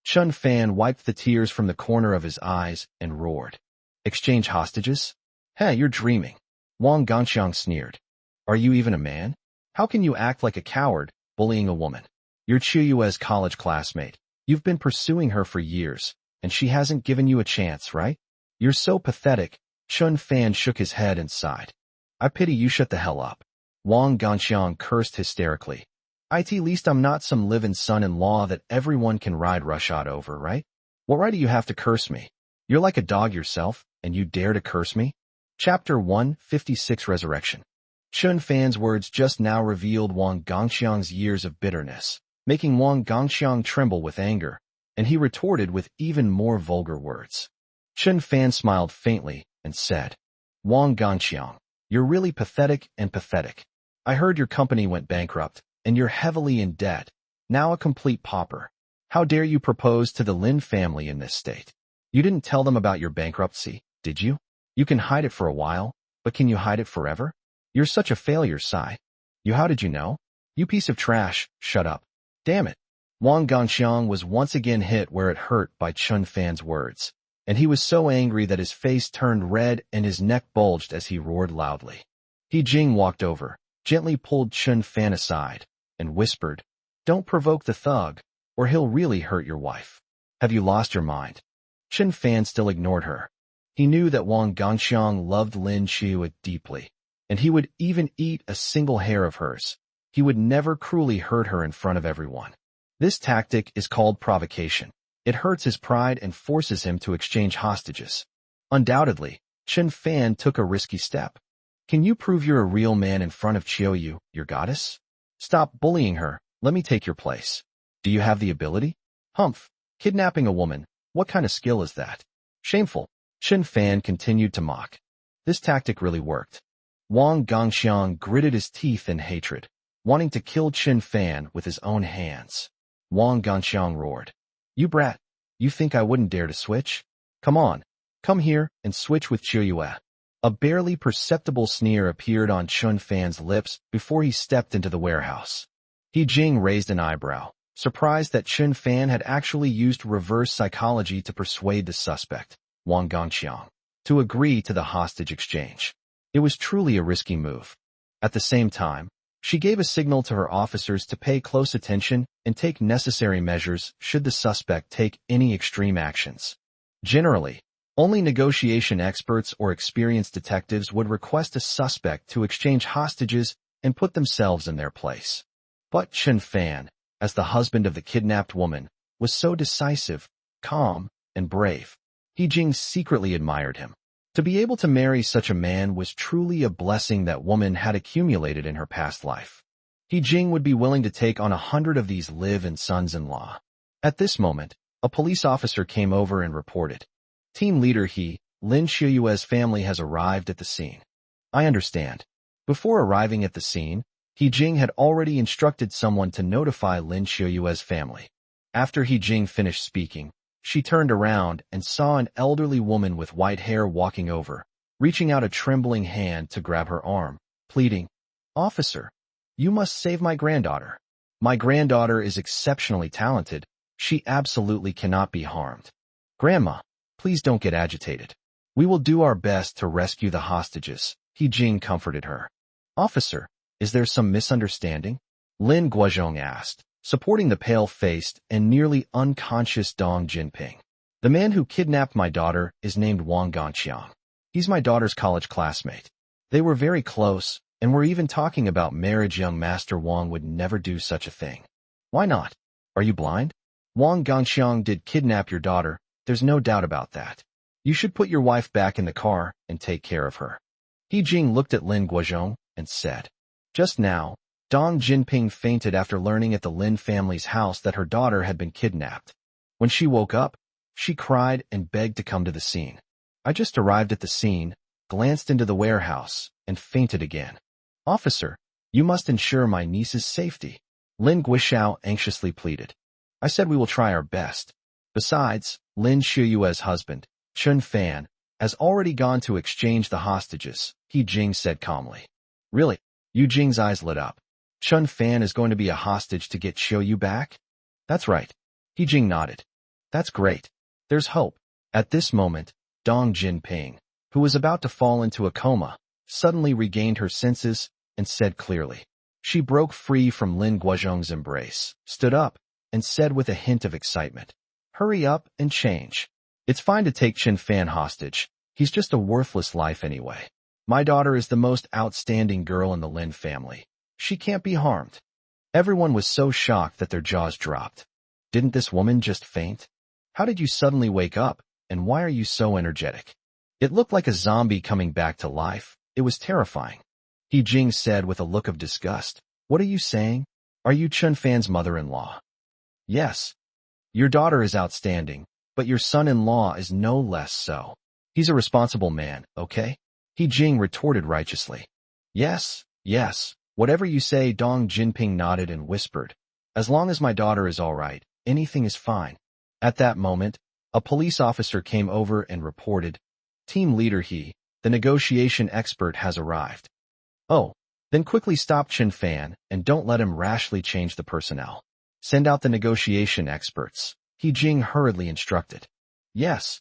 Chen Fan wiped the tears from the corner of his eyes and roared. Exchange hostages? Hey, you're dreaming. Wang Gangxiang sneered. Are you even a man? How can you act like a coward, bullying a woman? You're Chiuyue's college classmate. You've been pursuing her for years, and she hasn't given you a chance, right? You're so pathetic. Chen Fan shook his head and sighed. I pity you, shut the hell up. Wang Gangxiang cursed hysterically. At least I'm not some live-in son-in-law that everyone can ride roughshod over, right? What right do you have to curse me? You're like a dog yourself, and you dare to curse me? Chapter 156 Resurrection. Chen Fan's words just now revealed Wang Gangxiang's years of bitterness, making Wang Gangxiang tremble with anger, and he retorted with even more vulgar words. Chen Fan smiled faintly and said, Wang Gangxiang, you're really pathetic and pathetic. I heard your company went bankrupt, and you're heavily in debt, now a complete pauper. How dare you propose to the Lin family in this state? You didn't tell them about your bankruptcy, did you? You can hide it for a while, but can you hide it forever? You're such a failure, Sai. How did you know? You piece of trash, shut up. Damn it. Wang Gangxiang was once again hit where it hurt by Chen Fan's words, and he was so angry that his face turned red and his neck bulged as he roared loudly. He Jing walked over, gently pulled Chen Fan aside, and whispered, Don't provoke the thug, or he'll really hurt your wife. Have you lost your mind? Chen Fan still ignored her. He knew that Wang Gangxiang loved Lin Chiuyue deeply, and he would even eat a single hair of hers. He would never cruelly hurt her in front of everyone. This tactic is called provocation. It hurts his pride and forces him to exchange hostages. Undoubtedly, Chen Fan took a risky step. Can you prove you're a real man in front of Chiuyue, your goddess? Stop bullying her, let me take your place. Do you have the ability? Humph, kidnapping a woman, what kind of skill is that? Shameful. Chen Fan continued to mock. This tactic really worked. Wang Gangxiang gritted his teeth in hatred, wanting to kill Chen Fan with his own hands. Wang Gangxiang roared. You brat, you think I wouldn't dare to switch? Come on, come here and switch with Chiuyue. A barely perceptible sneer appeared on Chen Fan's lips before he stepped into the warehouse. He Jing raised an eyebrow, surprised that Chun Fan had actually used reverse psychology to persuade the suspect, Wang Gongxiang, to agree to the hostage exchange. It was truly a risky move. At the same time, she gave a signal to her officers to pay close attention and take necessary measures should the suspect take any extreme actions. Generally, only negotiation experts or experienced detectives would request a suspect to exchange hostages and put themselves in their place. But Chun Fan, as the husband of the kidnapped woman, was so decisive, calm, and brave. He Jing secretly admired him. To be able to marry such a man was truly a blessing that woman had accumulated in her past life. He Jing would be willing to take on 100 of these live-in sons-in-law. At this moment, a police officer came over and reported. Team leader Lin Xiuyue's family has arrived at the scene. I understand. Before arriving at the scene, He Jing had already instructed someone to notify Lin Xiuyue's family. After He Jing finished speaking, she turned around and saw an elderly woman with white hair walking over, reaching out a trembling hand to grab her arm, pleading, "Officer, you must save my granddaughter. My granddaughter is exceptionally talented. She absolutely cannot be harmed. Grandma, please don't get agitated. We will do our best to rescue the hostages," He Jing comforted her. "Officer, is there some misunderstanding?" Lin Guozhong asked, supporting the pale-faced and nearly unconscious Dong Jinping. "The man who kidnapped my daughter is named Wang Gongxiang. He's my daughter's college classmate. They were very close, and were even talking about marriage. Young Master Wang would never do such a thing." "Why not? Are you blind? Wang Gongxiang did kidnap your daughter, there's no doubt about that. You should put your wife back in the car and take care of her." He Jing looked at Lin Guozhong and said, "Just now, Dong Jinping fainted after learning at the Lin family's house that her daughter had been kidnapped. When she woke up, she cried and begged to come to the scene. I just arrived at the scene, glanced into the warehouse, and fainted again. Officer, you must ensure my niece's safety," Lin Guishao anxiously pleaded. "I said we will try our best. Besides, Lin Xiuyue's husband, Chun Fan, has already gone to exchange the hostages," He Jing said calmly. "Really?" Yu Jing's eyes lit up. "Chun Fan is going to be a hostage to get Xiuyu back?" "That's right." He Jing nodded. "That's great. There's hope." At this moment, Dong Jinping, who was about to fall into a coma, suddenly regained her senses and said clearly. She broke free from Lin Guozhong's embrace, stood up, and said with a hint of excitement, "Hurry up and change. It's fine to take Chun Fan hostage. He's just a worthless life anyway. My daughter is the most outstanding girl in the Lin family. She can't be harmed." Everyone was so shocked that their jaws dropped. "Didn't this woman just faint? How did you suddenly wake up, and why are you so energetic?" "It looked like a zombie coming back to life. It was terrifying," He Jing said with a look of disgust. "What are you saying? Are you Chun Fan's mother-in-law?" "Yes. Your daughter is outstanding, but your son-in-law is no less so. He's a responsible man, okay?" He Jing retorted righteously. Yes, whatever you say." Dong Jinping nodded and whispered, "As long as my daughter is all right, anything is fine." At that moment, a police officer came over and reported, "Team leader the negotiation expert has arrived." "Oh, then quickly stop Chun Fan and don't let him rashly change the personnel. Send out the negotiation experts," He Jing hurriedly instructed. Yes.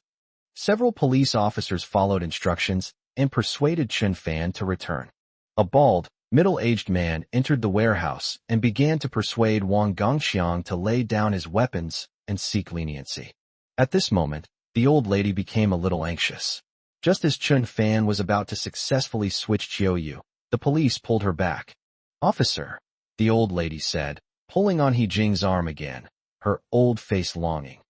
Several police officers followed instructions and persuaded Chun Fan to return. A bald, middle-aged man entered the warehouse and began to persuade Wang Gongxiang to lay down his weapons and seek leniency. At this moment, the old lady became a little anxious. Just as Chun Fan was about to successfully switch Xiuyu, the police pulled her back. "Officer," the old lady said, pulling on He Jing's arm again, her old face longing.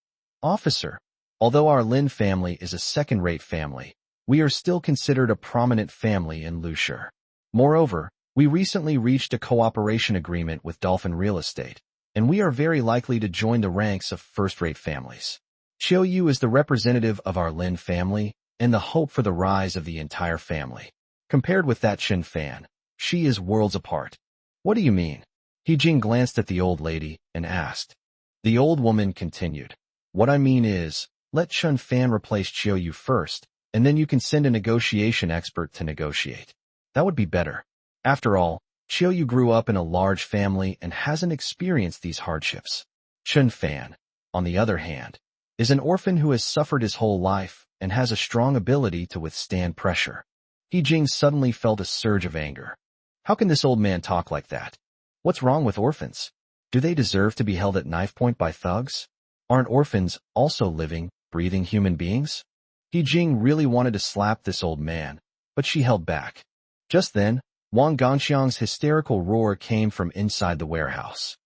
"Officer, although our Lin family is a second-rate family, we are still considered a prominent family in Lushur. Moreover, we recently reached a cooperation agreement with Dolphin Real Estate, and we are very likely to join the ranks of first-rate families. Xiuyu is the representative of our Lin family and the hope for the rise of the entire family. Compared with that Chun Fan, she is worlds apart." "What do you mean?" He Jing glanced at the old lady and asked. The old woman continued, "What I mean is, let Chun Fan replace Xiuyu first, and then you can send a negotiation expert to negotiate. That would be better. After all, Xiuyu grew up in a large family and hasn't experienced these hardships. Chun Fan, on the other hand, is an orphan who has suffered his whole life and has a strong ability to withstand pressure. He Jing suddenly felt a surge of anger. How can this old man talk like that? What's wrong with orphans? Do they deserve to be held at knife point by thugs? Aren't orphans also living, breathing human beings? He Jing really wanted to slap this old man, but she held back. Just then, Wang Gongxiang's hysterical roar came from inside the warehouse.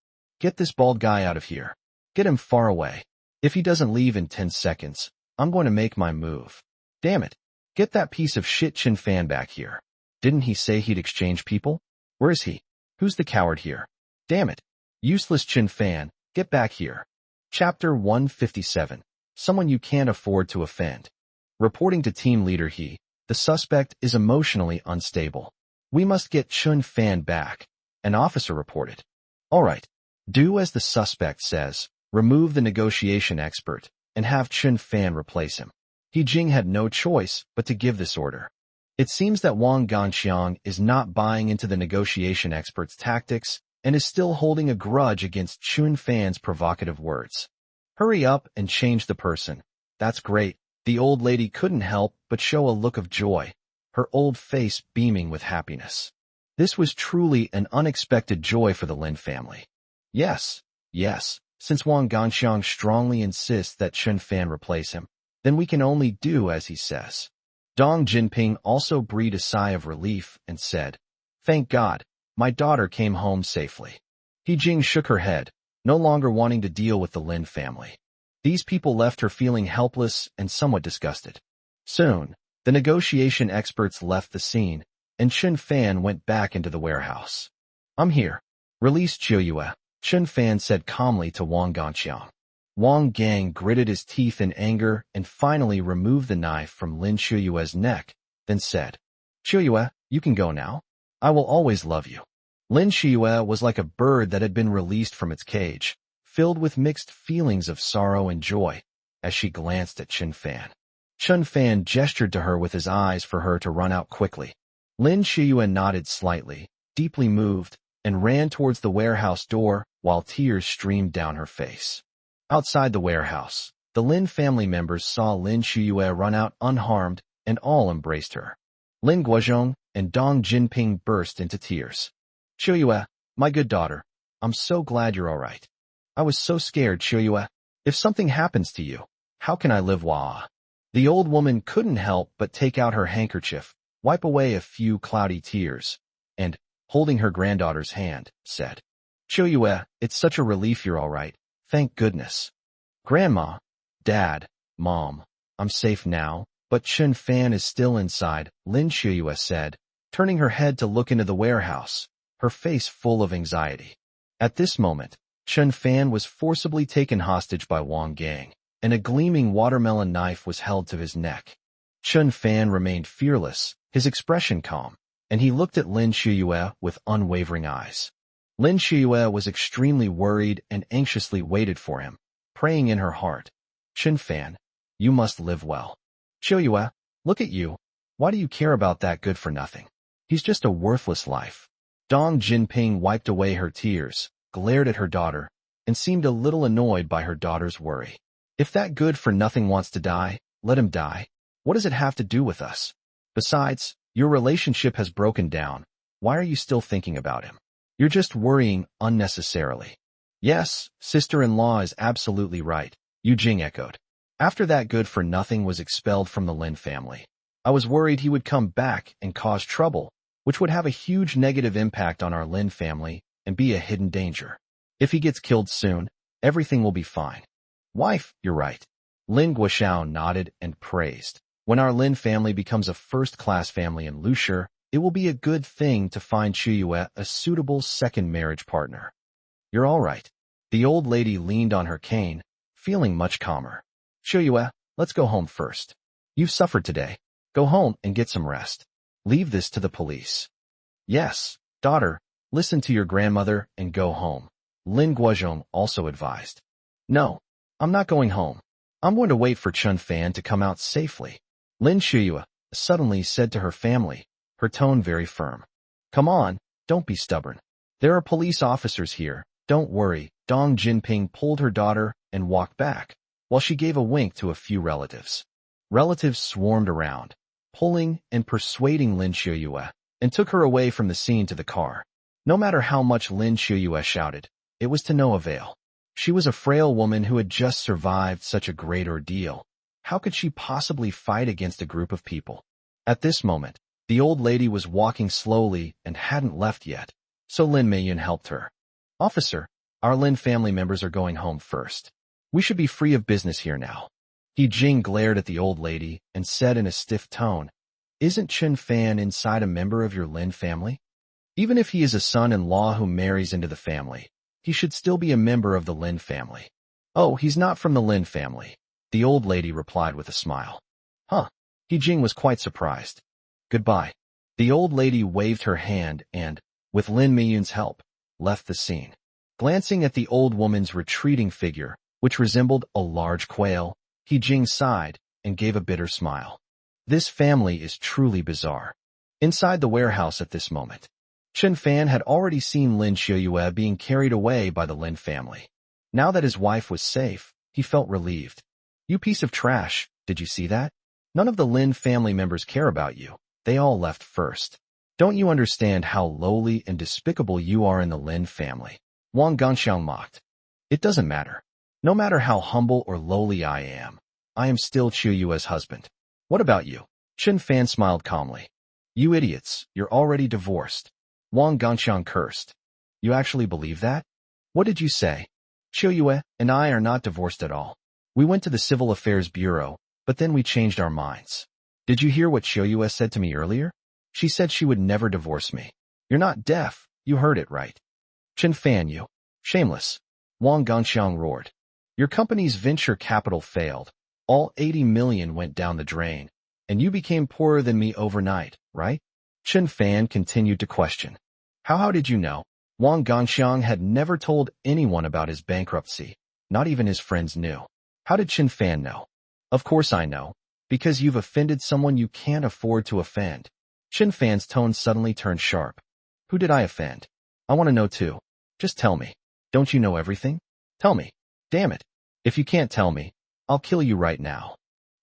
Get this bald guy out of here. Get him far away. If he doesn't leave in 10 seconds, I'm going to make my move. Damn it. Get that piece of shit Chun Fan back here. Didn't he say he'd exchange people? Where is he? Who's the coward here? Damn it. Useless Chun Fan, get back here. Chapter 157. Someone you can't afford to offend. Reporting to team leader He, the suspect is emotionally unstable. We must get Chun Fan back, an officer reported. All right. Do as the suspect says, remove the negotiation expert, and have Chun Fan replace him. He Jing had no choice but to give this order. It seems that Wang Gongxiang is not buying into the negotiation expert's tactics and is still holding a grudge against Chun Fan's provocative words. Hurry up and change the person. That's great. The old lady couldn't help but show a look of joy, her old face beaming with happiness. This was truly an unexpected joy for the Lin family. Yes, since Wang Gongxiang strongly insists that Chun Fan replace him, then we can only do as he says. Dong Jinping also breathed a sigh of relief and said, Thank God, my daughter came home safely. He Jing shook her head, no longer wanting to deal with the Lin family. These people left her feeling helpless and somewhat disgusted. Soon, the negotiation experts left the scene, and Chun Fan went back into the warehouse. I'm here. Release Chiuyue, Chun Fan said calmly to Wang Gongxiang. Wang Gang gritted his teeth in anger and finally removed the knife from Lin Chiuyue's neck, then said, Chiuyue, you can go now. I will always love you. Lin Chiuyue was like a bird that had been released from its cage, filled with mixed feelings of sorrow and joy, as she glanced at Chun Fan. Chun Fan gestured to her with his eyes for her to run out quickly. Lin Chiuyue nodded slightly, deeply moved, and ran towards the warehouse door while tears streamed down her face. Outside the warehouse, the Lin family members saw Lin Chiuyue run out unharmed and all embraced her. Lin Guozhong and Dong Jinping burst into tears. Chiuyue, my good daughter, I'm so glad you're all right. I was so scared, Chiuyue. If something happens to you, how can I live? Wah. The old woman couldn't help but take out her handkerchief, wipe away a few cloudy tears, and, holding her granddaughter's hand, said, Chiuyue, it's such a relief you're all right. Thank goodness. Grandma, Dad, Mom, I'm safe now, but Chun Fan is still inside, Lin Chiuyue said, turning her head to look into the warehouse, her face full of anxiety. At this moment, Chun Fan was forcibly taken hostage by Wang Gang, and a gleaming watermelon knife was held to his neck. Chun Fan remained fearless, his expression calm, and he looked at Lin Chiuyue with unwavering eyes. Lin Chiuyue was extremely worried and anxiously waited for him, praying in her heart, Chun Fan, you must live well. Chiuyue, look at you. Why do you care about that good for nothing? He's just a worthless life. Dong Jinping wiped away her tears, glared at her daughter, and seemed a little annoyed by her daughter's worry. If that good for nothing wants to die, let him die. What does it have to do with us? Besides, your relationship has broken down. Why are you still thinking about him? You're just worrying unnecessarily. Yes, sister-in-law is absolutely right, Yu Jing echoed. After that good for nothing was expelled from the Lin family, I was worried he would come back and cause trouble, which would have a huge negative impact on our Lin family and be a hidden danger. If he gets killed soon, everything will be fine. Wife, you're right. Lin Guoxiao nodded and praised. When our Lin family becomes a first-class family in Lushur, it will be a good thing to find Chiuyue a suitable second marriage partner. You're all right. The old lady leaned on her cane, feeling much calmer. Chiuyue, let's go home first. You've suffered today. Go home and get some rest. Leave this to the police. Yes, daughter, listen to your grandmother and go home, Lin Guozhong also advised. No, I'm not going home. I'm going to wait for Chun Fan to come out safely, Lin Chiuyue suddenly said to her family, her tone very firm. Come on, don't be stubborn. There are police officers here, don't worry, Dong Jinping pulled her daughter and walked back, while she gave a wink to a few relatives. Relatives swarmed around, pulling and persuading Lin Xiuyue, and took her away from the scene to the car. No matter how much Lin Xiuyue shouted, it was to no avail. She was a frail woman who had just survived such a great ordeal. How could she possibly fight against a group of people? At this moment, the old lady was walking slowly and hadn't left yet, so Lin Meiyun helped her. "Officer, our Lin family members are going home first. We should be free of business here now." He Jing glared at the old lady and said in a stiff tone, "Isn't Chen Fan inside a member of your Lin family? Even if he is a son-in-law who marries into the family, he should still be a member of the Lin family." "Oh, he's not from the Lin family," the old lady replied with a smile. "Huh." He Jing was quite surprised. "Goodbye." The old lady waved her hand and, with Lin Meiyun's help, left the scene. Glancing at the old woman's retreating figure, which resembled a large quail, He Jing sighed and gave a bitter smile. This family is truly bizarre. Inside the warehouse at this moment, Chen Fan had already seen Lin Xiuyue being carried away by the Lin family. Now that his wife was safe, he felt relieved. "You piece of trash, did you see that? None of the Lin family members care about you. They all left first. Don't you understand how lowly and despicable you are in the Lin family?" Wang Gongxiang mocked. "It doesn't matter. No matter how humble or lowly I am still Qiuyue's husband. What about you?" Chen Fan smiled calmly. "You idiots, you're already divorced." Wang Gongxiang cursed. "You actually believe that? What did you say?" "Qiuyue and I are not divorced at all. We went to the Civil Affairs Bureau, but then we changed our minds." "Did you hear what Qiuyue said to me earlier? She said she would never divorce me." "You're not deaf. You heard it right." "Chen Fan, you shameless!" Wang Gongxiang roared. "Your company's venture capital failed. All 80 million went down the drain, and you became poorer than me overnight, right?" Chen Fan continued to question. How did you know?" Wang Gongxiang had never told anyone about his bankruptcy. Not even his friends knew. How did Chen Fan know? "Of course I know. Because you've offended someone you can't afford to offend." Chen Fan's tone suddenly turned sharp. "Who did I offend? I want to know too. Just tell me. Don't you know everything? Tell me. Damn it. If you can't tell me, I'll kill you right now."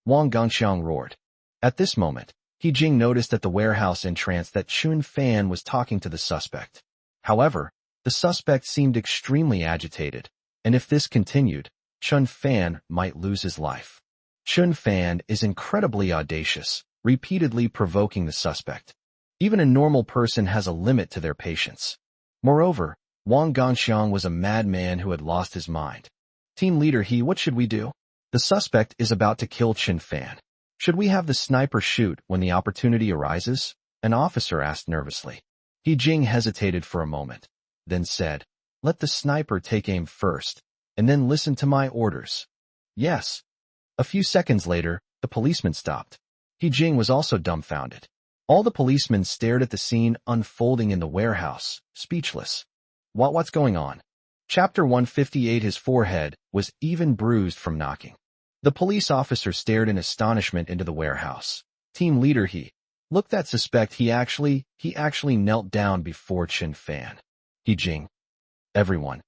Wang Gongxiang roared. At this moment, He Jing noticed at the warehouse entrance that Chen Fan was talking to the suspect. However, the suspect seemed extremely agitated, and if this continued, Chen Fan might lose his life. Chen Fan is incredibly audacious, repeatedly provoking the suspect. Even a normal person has a limit to their patience. Moreover, Wang Gongxiang was a madman who had lost his mind. "Team leader He, what should we do? The suspect is about to kill Chen Fan. Should we have the sniper shoot when the opportunity arises?" an officer asked nervously. He Jing hesitated for a moment, then said, "Let the sniper take aim first, and then listen to my orders." "Yes." A few seconds later, the policeman stopped. He Jing was also dumbfounded. All the policemen stared at the scene unfolding in the warehouse, speechless. What's going on?" Chapter 158. His forehead was even bruised from knocking. The police officer stared in astonishment into the warehouse. "Team leader He, look, that suspect, he actually knelt down before Chen Fan." He Jing. "Everyone.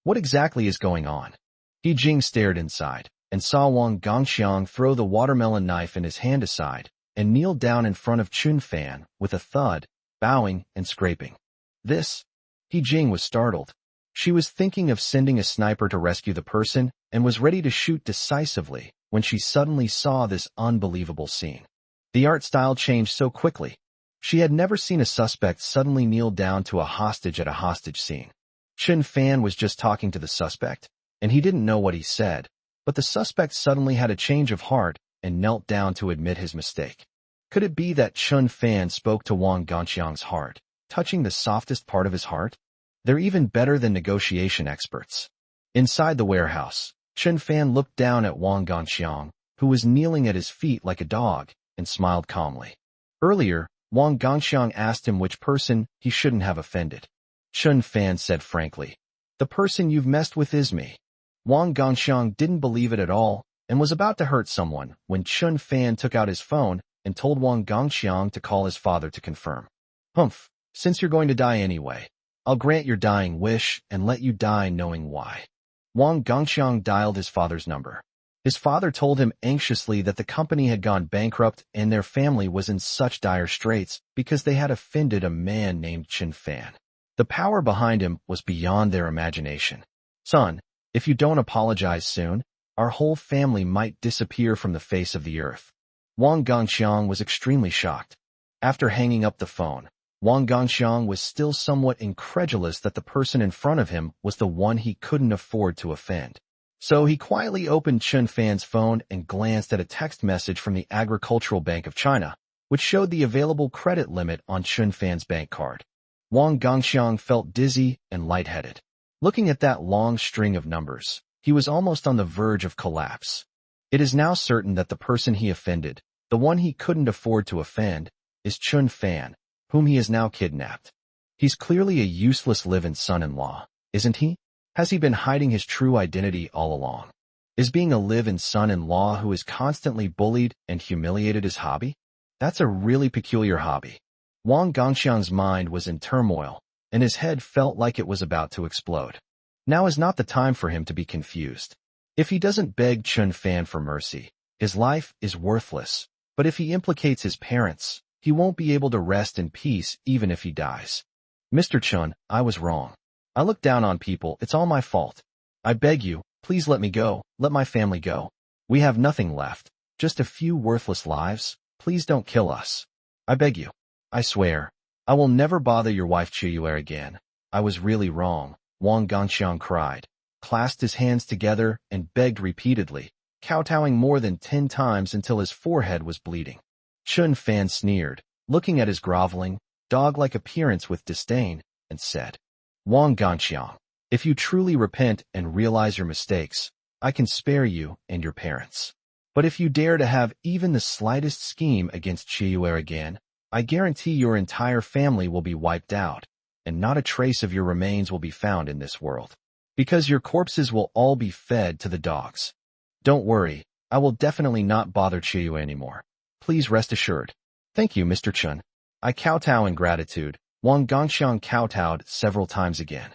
What exactly is going on?" He Jing stared inside and saw Wang Gongxiang throw the watermelon knife in his hand aside and kneel down in front of Chen Fan with a thud, bowing and scraping. "This?" He Jing was startled. She was thinking of sending a sniper to rescue the person and was ready to shoot decisively when she suddenly saw this unbelievable scene. The art style changed so quickly. She had never seen a suspect suddenly kneel down to a hostage at a hostage scene. Chen Fan was just talking to the suspect, and he didn't know what he said, but the suspect suddenly had a change of heart and knelt down to admit his mistake. Could it be that Chen Fan spoke to Wang Gongxiang's heart, touching the softest part of his heart? They're even better than negotiation experts. Inside the warehouse, Chen Fan looked down at Wang Gongxiang, who was kneeling at his feet like a dog, and smiled calmly. Earlier, Wang Gongxiang asked him which person he shouldn't have offended. Chen Fan said frankly, "The person you've messed with is me." Wang Gongxiang didn't believe it at all and was about to hurt someone when Chen Fan took out his phone and told Wang Gongxiang to call his father to confirm. "Humph, since you're going to die anyway, I'll grant your dying wish and let you die knowing why. Wang Gongxiang dialed his father's number. His father told him anxiously that the company had gone bankrupt and their family was in such dire straits because they had offended a man named Chen Fan. The power behind him was beyond their imagination. Son, if you don't apologize soon, our whole family might disappear from the face of the earth. Wang Gongxiang was extremely shocked. After hanging up the phone, Wang Gongxiang was still somewhat incredulous that the person in front of him was the one he couldn't afford to offend. So he quietly opened Chen Fan's phone and glanced at a text message from the Agricultural Bank of China, which showed the available credit limit on Chen Fan's bank card. Wang Gongxiang felt dizzy and lightheaded. Looking at that long string of numbers, he was almost on the verge of collapse. It is now certain that the person he offended, the one he couldn't afford to offend, is Chen Fan, whom he has now kidnapped. He's clearly a useless live-in son-in-law, isn't he? Has he been hiding his true identity all along? Is being a live-in son-in-law who is constantly bullied and humiliated his hobby? That's a really peculiar hobby. Wang Gongxiang's mind was in turmoil, and his head felt like it was about to explode. Now is not the time for him to be confused. If he doesn't beg Chen Fan for mercy, his life is worthless. But if he implicates his parents, he won't be able to rest in peace even if he dies. Mr. Chen, I was wrong. I look down on people, it's all my fault. I beg you, please let me go, let my family go. We have nothing left, just a few worthless lives, please don't kill us. I beg you. I swear. I will never bother your wife Chiyue again. I was really wrong, Wang Gongxiang cried, clasped his hands together and begged repeatedly, kowtowing more than 10 times until his forehead was bleeding. Chen Fan sneered, looking at his groveling, dog-like appearance with disdain, and said, Wang Gongxiang, if you truly repent and realize your mistakes, I can spare you and your parents. But if you dare to have even the slightest scheme against Chiyue again, I guarantee your entire family will be wiped out, and not a trace of your remains will be found in this world. Because your corpses will all be fed to the dogs. Don't worry, I will definitely not bother Chiyue anymore. Please rest assured. Thank you, Mr. Chen. I kowtow in gratitude. Wang Gongxiang kowtowed several times again.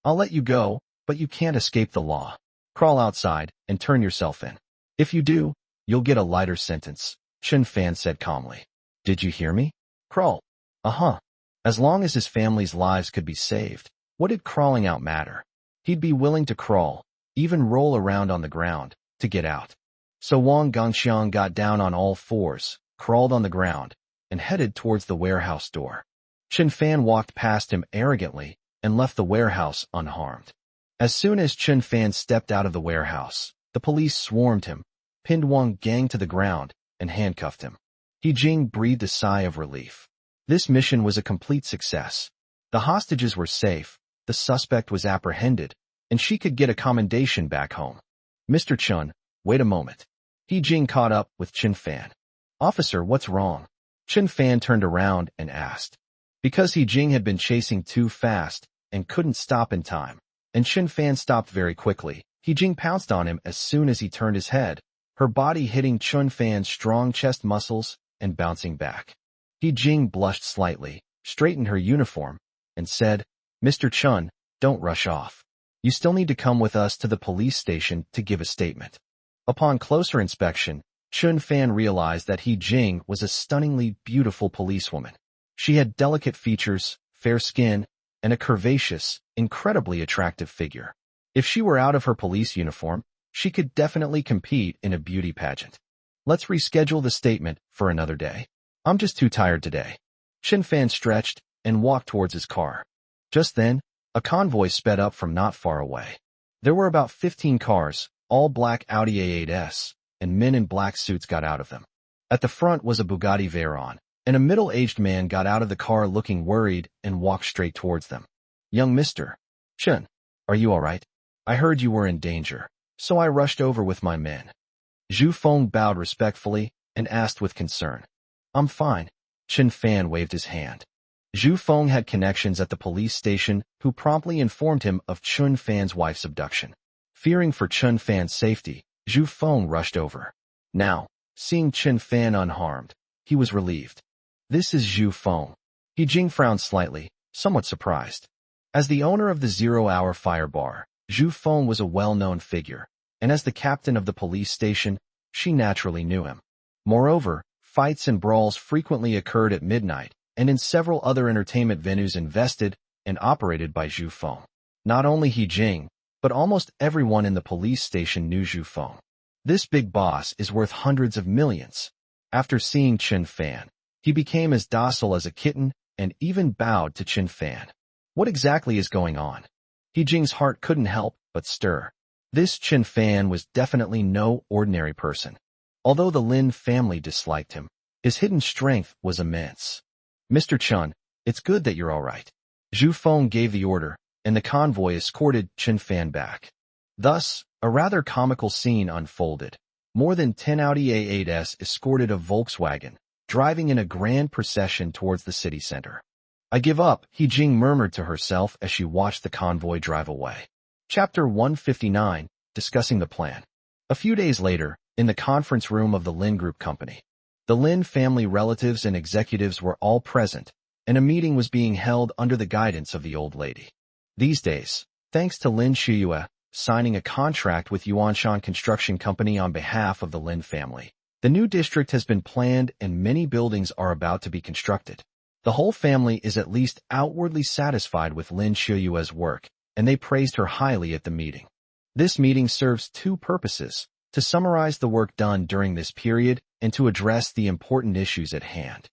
I'll let you go, but you can't escape the law. Crawl outside and turn yourself in. If you do, you'll get a lighter sentence, Chen Fan said calmly. Did you hear me? Crawl. Uh-huh. As long as his family's lives could be saved, what did crawling out matter? He'd be willing to crawl, even roll around on the ground, to get out. So Wang Gongxiang got down on all fours, crawled on the ground, and headed towards the warehouse door. Chen Fan walked past him arrogantly and left the warehouse unharmed. As soon as Chen Fan stepped out of the warehouse, the police swarmed him, pinned Wang Gang to the ground, and handcuffed him. He Jing breathed a sigh of relief. This mission was a complete success. The hostages were safe, the suspect was apprehended, and she could get a commendation back home. Mr. Chen, wait a moment. He Jing caught up with Chen Fan. Officer, what's wrong? Chen Fan turned around and asked. Because He Jing had been chasing too fast and couldn't stop in time, and Chen Fan stopped very quickly, He Jing pounced on him as soon as he turned his head, her body hitting Chen Fan's strong chest muscles and bouncing back. He Jing blushed slightly, straightened her uniform, and said, Mr. Chen, don't rush off. You still need to come with us to the police station to give a statement. Upon closer inspection, Chen Fan realized that He Jing was a stunningly beautiful policewoman. She had delicate features, fair skin, and a curvaceous, incredibly attractive figure. If she were out of her police uniform, she could definitely compete in a beauty pageant. Let's reschedule the statement for another day. I'm just too tired today. Chen Fan stretched and walked towards his car. Just then, a convoy sped up from not far away. There were about 15 cars, all black Audi A8s, and men in black suits got out of them. At the front was a Bugatti Veyron, and a middle-aged man got out of the car looking worried and walked straight towards them. Young mister. Chen, are you all right? I heard you were in danger, so I rushed over with my men. Zhu Feng bowed respectfully and asked with concern. I'm fine. Chen Fan waved his hand. Zhu Feng had connections at the police station who promptly informed him of Chen Fan's wife's abduction. Fearing for Chen Fan's safety, Zhu Feng rushed over. Now, seeing Chen Fan unharmed, he was relieved. This is Zhu Feng. He Jing frowned slightly, somewhat surprised. As the owner of the Zero-Hour Fire Bar, Zhu Feng was a well-known figure, and as the captain of the police station, she naturally knew him. Moreover, fights and brawls frequently occurred at midnight and in several other entertainment venues invested and operated by Zhu Feng. Not only He Jing, but almost everyone in the police station knew Zhu Feng. This big boss is worth hundreds of millions. After seeing Chen Fan, he became as docile as a kitten and even bowed to Chen Fan. What exactly is going on? He Jing's heart couldn't help but stir. This Chen Fan was definitely no ordinary person. Although the Lin family disliked him, his hidden strength was immense. Mr. Chen, it's good that you're all right. Zhu Feng gave the order, and the convoy escorted Chen Fan back. Thus, a rather comical scene unfolded. More than 10 Audi A8s escorted a Volkswagen, driving in a grand procession towards the city center. I give up, He Jing murmured to herself as she watched the convoy drive away. Chapter 159, Discussing the Plan. A few days later, in the conference room of the Lin Group company, the Lin family relatives and executives were all present, and a meeting was being held under the guidance of the old lady. These days, thanks to Lin Shiyue signing a contract with Yuanshan Construction Company on behalf of the Lin family, the new district has been planned and many buildings are about to be constructed. The whole family is at least outwardly satisfied with Lin Shiyue's work, and they praised her highly at the meeting. This meeting serves two purposes: to summarize the work done during this period and to address the important issues at hand.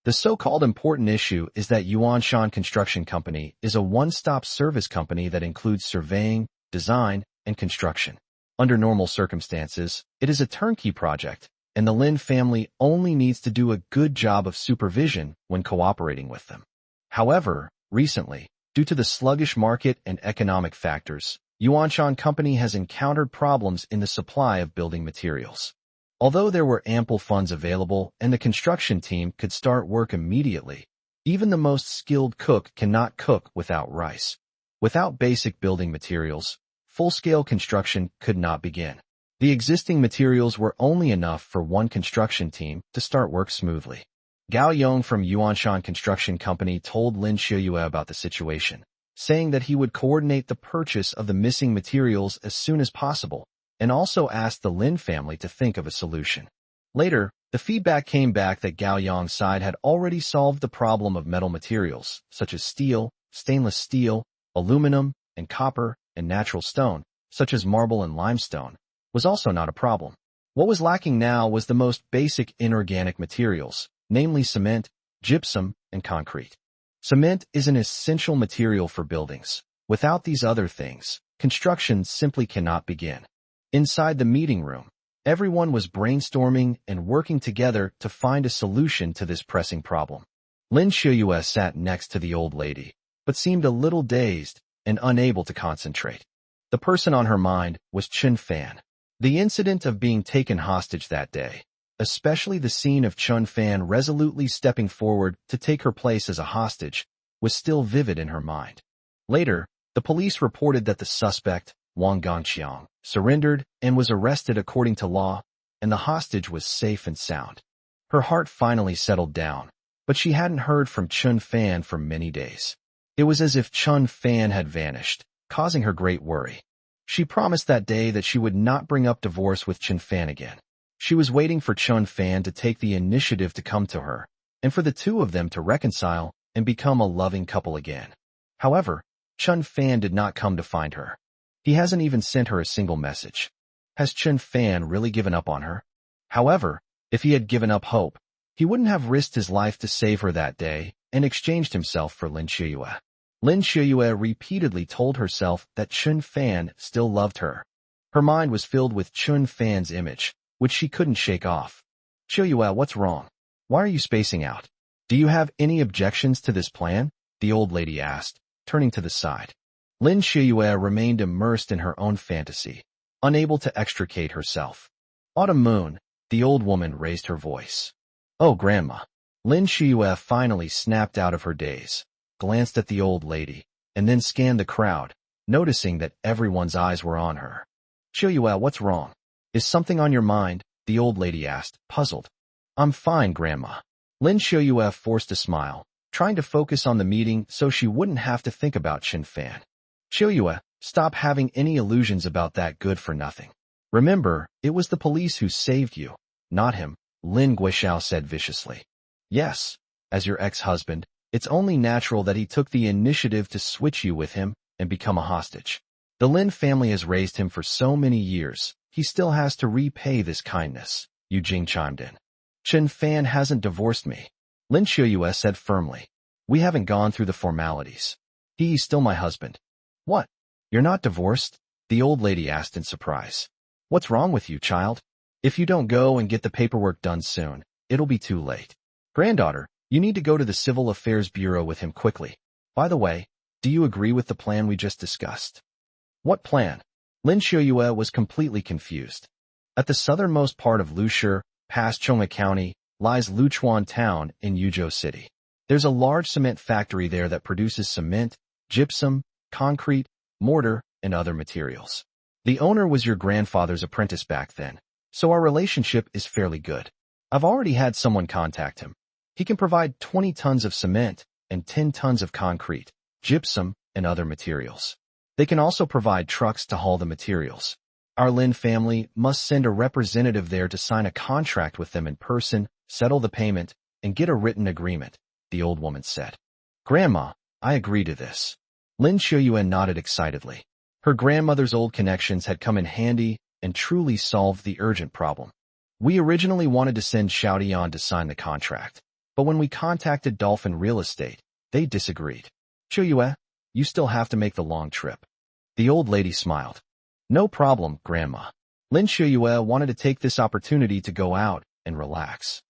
The so-called important issue is that Yuanshan Construction Company is a one-stop service company that includes surveying, design, and construction. Under normal circumstances, it is a turnkey project, and the Lin family only needs to do a good job of supervision when cooperating with them. However, recently, due to the sluggish market and economic factors, Yuanshan Company has encountered problems in the supply of building materials. Although there were ample funds available and the construction team could start work immediately, even the most skilled cook cannot cook without rice. Without basic building materials, full-scale construction could not begin. The existing materials were only enough for one construction team to start work smoothly. Gao Yong from Yuanshan Construction Company told Lin Shiyue about the situation, saying that he would coordinate the purchase of the missing materials as soon as possible, and also asked the Lin family to think of a solution. Later, the feedback came back that Gao Yong's side had already solved the problem of metal materials, such as steel, stainless steel, aluminum, and copper, and natural stone, such as marble and limestone, was also not a problem. What was lacking now was the most basic inorganic materials, namely cement, gypsum, and concrete. Cement is an essential material for buildings. Without these other things, construction simply cannot begin. Inside the meeting room, everyone was brainstorming and working together to find a solution to this pressing problem. Lin Shiyue sat next to the old lady, but seemed a little dazed and unable to concentrate. The person on her mind was Chen Fan. The incident of being taken hostage that day, especially the scene of Chen Fan resolutely stepping forward to take her place as a hostage, was still vivid in her mind. Later, the police reported that the suspect, Wang Gongqiang, surrendered and was arrested according to law, and the hostage was safe and sound. Her heart finally settled down, but she hadn't heard from Chen Fan for many days. It was as if Chen Fan had vanished, causing her great worry. She promised that day that she would not bring up divorce with Chen Fan again. She was waiting for Chen Fan to take the initiative to come to her, and for the two of them to reconcile and become a loving couple again. However, Chen Fan did not come to find her. He hasn't even sent her a single message. Has Chen Fan really given up on her? However, if he had given up hope, he wouldn't have risked his life to save her that day and exchanged himself for Lin Shiyue. Lin Shiyue repeatedly told herself that Chen Fan still loved her. Her mind was filled with Chen Fan's image, which she couldn't shake off. Shiyue, what's wrong? Why are you spacing out? Do you have any objections to this plan? The old lady asked, turning to the side. Lin Shiyue remained immersed in her own fantasy, unable to extricate herself. Autumn moon, the old woman raised her voice. Oh, Grandma. Lin Shiyue finally snapped out of her daze, glanced at the old lady, and then scanned the crowd, noticing that everyone's eyes were on her. Shiyue, what's wrong? Is something on your mind? The old lady asked, puzzled. I'm fine, Grandma. Lin Shiyue forced a smile, trying to focus on the meeting so she wouldn't have to think about Chen Fan. Qiuyue, stop having any illusions about that good for nothing. Remember, it was the police who saved you, not him, Lin Guixiao said viciously. Yes, as your ex-husband, it's only natural that he took the initiative to switch you with him and become a hostage. The Lin family has raised him for so many years, he still has to repay this kindness, Yu Jing chimed in. Chen Fan hasn't divorced me, Lin Qiuyue said firmly. We haven't gone through the formalities. He's still my husband. What? You're not divorced? The old lady asked in surprise. What's wrong with you, child? If you don't go and get the paperwork done soon, it'll be too late. Granddaughter, you need to go to the Civil Affairs Bureau with him quickly. By the way, do you agree with the plan we just discussed? What plan? Lin Qiuyue was completely confused. At the southernmost part of Lushi, past Chongha County, lies Luchuan Town in Yuzhou City. There's a large cement factory there that produces cement, gypsum, concrete, mortar, and other materials. The owner was your grandfather's apprentice back then, so our relationship is fairly good. I've already had someone contact him. He can provide 20 tons of cement and 10 tons of concrete, gypsum, and other materials. They can also provide trucks to haul the materials. Our Lin family must send a representative there to sign a contract with them in person, settle the payment, and get a written agreement, the old woman said. Grandma, I agree to this. Lin Qiuyue nodded excitedly. Her grandmother's old connections had come in handy and truly solved the urgent problem. We originally wanted to send Xiaodian to sign the contract, but when we contacted Dolphin Real Estate, they disagreed. Qiuyue, you still have to make the long trip. The old lady smiled. No problem, Grandma. Lin Qiuyue wanted to take this opportunity to go out and relax.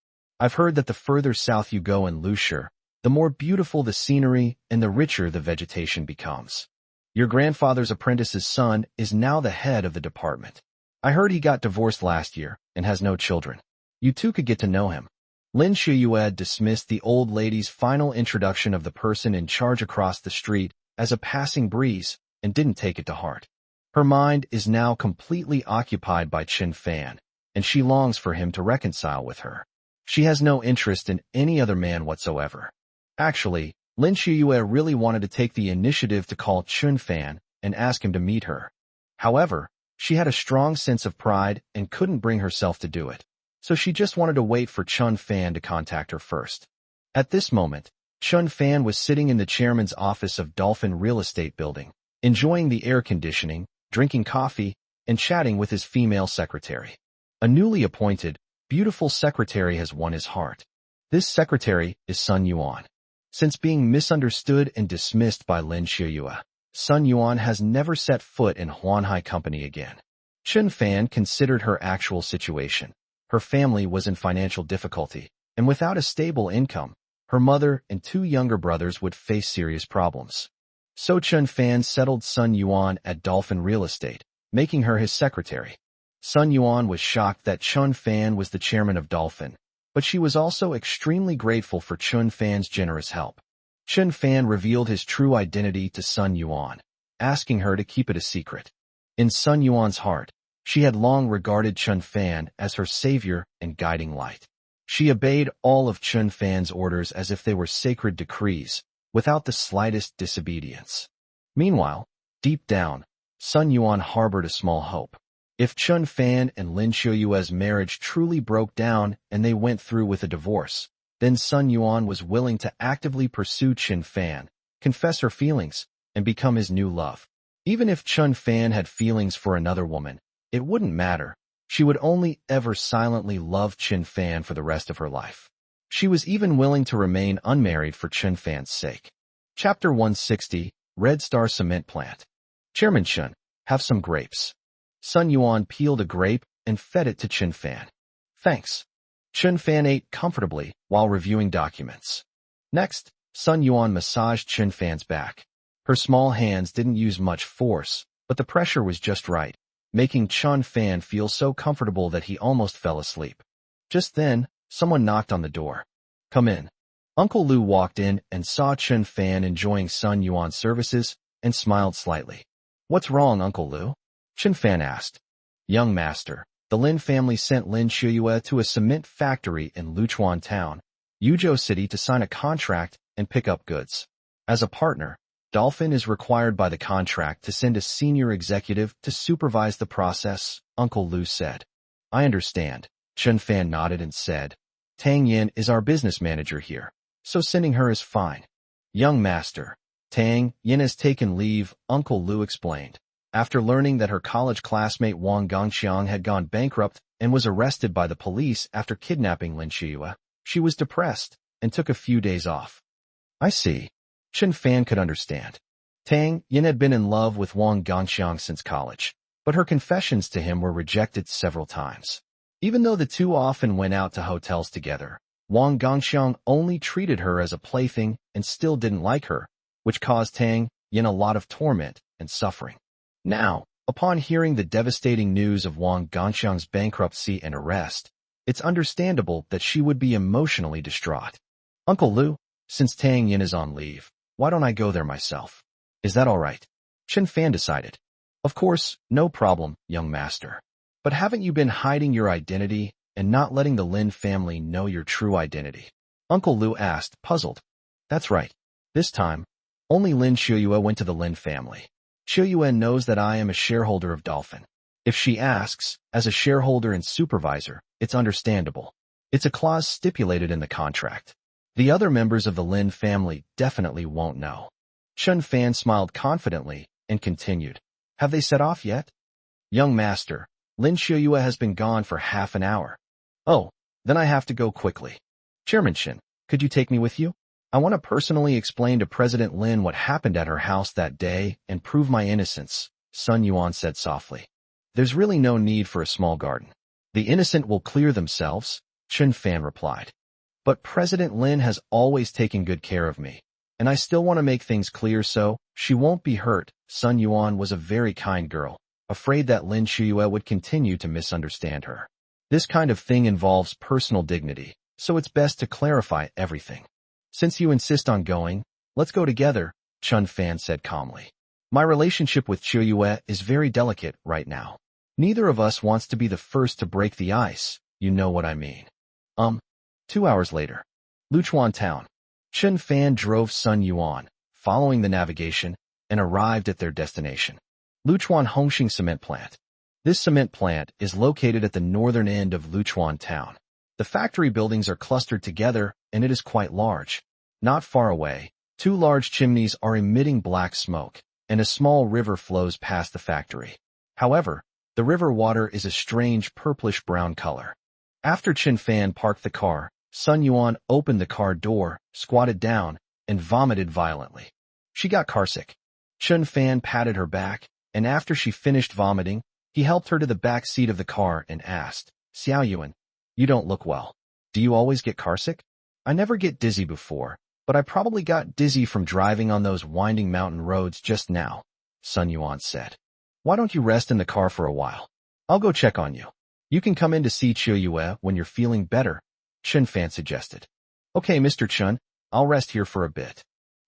I've heard that the further south you go in Lushi, the more beautiful the scenery and the richer the vegetation becomes. Your grandfather's apprentice's son is now the head of the department. I heard he got divorced last year and has no children. You two could get to know him. Lin Qiuyue dismissed the old lady's final introduction of the person in charge across the street as a passing breeze and didn't take it to heart. Her mind is now completely occupied by Chen Fan, and she longs for him to reconcile with her. She has no interest in any other man whatsoever. Actually, Lin Qiuyue really wanted to take the initiative to call Chen Fan and ask him to meet her. However, she had a strong sense of pride and couldn't bring herself to do it, so she just wanted to wait for Chen Fan to contact her first. At this moment, Chen Fan was sitting in the chairman's office of Dolphin Real Estate Building, enjoying the air conditioning, drinking coffee, and chatting with his female secretary. A newly appointed, beautiful secretary has won his heart. This secretary is Sun Yuan. Since being misunderstood and dismissed by Lin Qiuyue, Sun Yuan has never set foot in Huanhai Company again. Chen Fan considered her actual situation. Her family was in financial difficulty, and without a stable income, her mother and 2 younger brothers would face serious problems. So Chen Fan settled Sun Yuan at Dolphin Real Estate, making her his secretary. Sun Yuan was shocked that Chen Fan was the chairman of Dolphin, but she was also extremely grateful for Chen Fan's generous help. Chen Fan revealed his true identity to Sun Yuan, asking her to keep it a secret. In Sun Yuan's heart, she had long regarded Chen Fan as her savior and guiding light. She obeyed all of Chen Fan's orders as if they were sacred decrees, without the slightest disobedience. Meanwhile, deep down, Sun Yuan harbored a small hope. If Chen Fan and Lin Qiuyue's marriage truly broke down and they went through with a divorce, then Sun Yuan was willing to actively pursue Chen Fan, confess her feelings, and become his new love. Even if Chen Fan had feelings for another woman, it wouldn't matter. She would only ever silently love Chen Fan for the rest of her life. She was even willing to remain unmarried for Chen Fan's sake. Chapter 160, Red Star Cement Plant. Chairman Chen, have some grapes. Sun Yuan peeled a grape and fed it to Chen Fan. Thanks. Chen Fan ate comfortably while reviewing documents. Next, Sun Yuan massaged Chen Fan's back. Her small hands didn't use much force, but the pressure was just right, making Chen Fan feel so comfortable that he almost fell asleep. Just then, someone knocked on the door. Come in. Uncle Lu walked in and saw Chen Fan enjoying Sun Yuan's services and smiled slightly. What's wrong, Uncle Lu? Chen Fan asked. Young master, the Lin family sent Lin Qiuyue to a cement factory in Luchuan Town, Yuzhou City to sign a contract and pick up goods. As a partner, Dolphin is required by the contract to send a senior executive to supervise the process, Uncle Lu said. I understand. Chun Fan nodded and said, Tang Yin is our business manager here, so sending her is fine. Young master, Tang Yin has taken leave, Uncle Lu explained. After learning that her college classmate Wang Gongxiang had gone bankrupt and was arrested by the police after kidnapping Lin Xiuyue, she was depressed and took a few days off. I see. Chun Fan could understand. Tang Yin had been in love with Wang Gongxiang since college, but her confessions to him were rejected several times. Even though the two often went out to hotels together, Wang Gongxiang only treated her as a plaything and still didn't like her, which caused Tang Yin a lot of torment and suffering. Now, upon hearing the devastating news of Wang Gongxiang's bankruptcy and arrest, it's understandable that she would be emotionally distraught. Uncle Lu, since Tang Yin is on leave, why don't I go there myself? Is that all right? Chun Fan decided. Of course, no problem, young master. But haven't you been hiding your identity and not letting the Lin family know your true identity? Uncle Lu asked, puzzled. That's right. This time, only Lin Xiuyue went to the Lin family. Xiuyue knows that I am a shareholder of Dolphin. If she asks, as a shareholder and supervisor, it's understandable. It's a clause stipulated in the contract. The other members of the Lin family definitely won't know. Chun Fan smiled confidently and continued. Have they set off yet? Young master, Lin Xiuyue has been gone for half an hour. Oh, then I have to go quickly. Chairman Shin, could you take me with you? I want to personally explain to President Lin what happened at her house that day and prove my innocence, Sun Yuan said softly. There's really no need for a small garden. The innocent will clear themselves, Chun Fan replied. But President Lin has always taken good care of me, and I still want to make things clear so she won't be hurt. Sun Yuan was a very kind girl, afraid that Lin Xiuyue would continue to misunderstand her. This kind of thing involves personal dignity, so it's best to clarify everything. Since you insist on going, let's go together, Chun Fan said calmly. My relationship with Xiuyue is very delicate right now. Neither of us wants to be the first to break the ice, you know what I mean. 2 hours later. Luchuan Town. Chun Fan drove Sun Yuan, following the navigation, and arrived at their destination. Luchuan Hongxing Cement Plant. This cement plant is located at the northern end of Luchuan Town. The factory buildings are clustered together, and it is quite large. Not far away, 2 large chimneys are emitting black smoke, and a small river flows past the factory. However, the river water is a strange purplish-brown color. After Chun Fan parked the car, Sun Yuan opened the car door, squatted down, and vomited violently. She got carsick. Chun Fan patted her back, and after she finished vomiting, he helped her to the back seat of the car and asked, Xiao Yuan, you don't look well. Do you always get carsick? I never get dizzy before, but I probably got dizzy from driving on those winding mountain roads just now, Sun Yuan said. Why don't you rest in the car for a while? I'll go check on you. You can come in to see Xiuyue when you're feeling better, Chun Fan suggested. Okay, Mr. Chun, I'll rest here for a bit.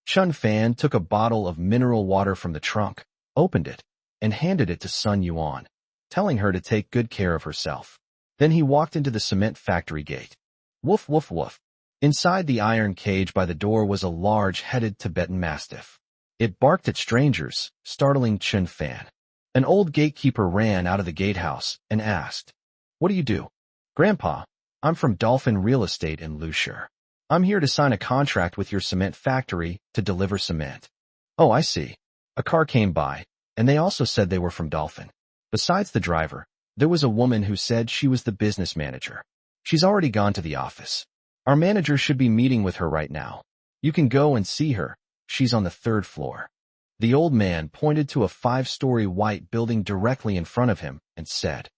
Chun Fan took a bottle of mineral water from the trunk, opened it, and handed it to Sun Yuan, telling her to take good care of herself. Then he walked into the cement factory gate. Woof, woof, woof. Inside the iron cage by the door was a large-headed Tibetan Mastiff. It barked at strangers, startling Chun Fan. An old gatekeeper ran out of the gatehouse and asked, What do you do? Grandpa, I'm from Dolphin Real Estate in Lushur. I'm here to sign a contract with your cement factory to deliver cement. Oh, I see. A car came by, and they also said they were from Dolphin. Besides the driver, there was a woman who said she was the business manager. She's already gone to the office. Our manager should be meeting with her right now. You can go and see her. She's on the 3rd floor. The old man pointed to a 5-story white building directly in front of him and said,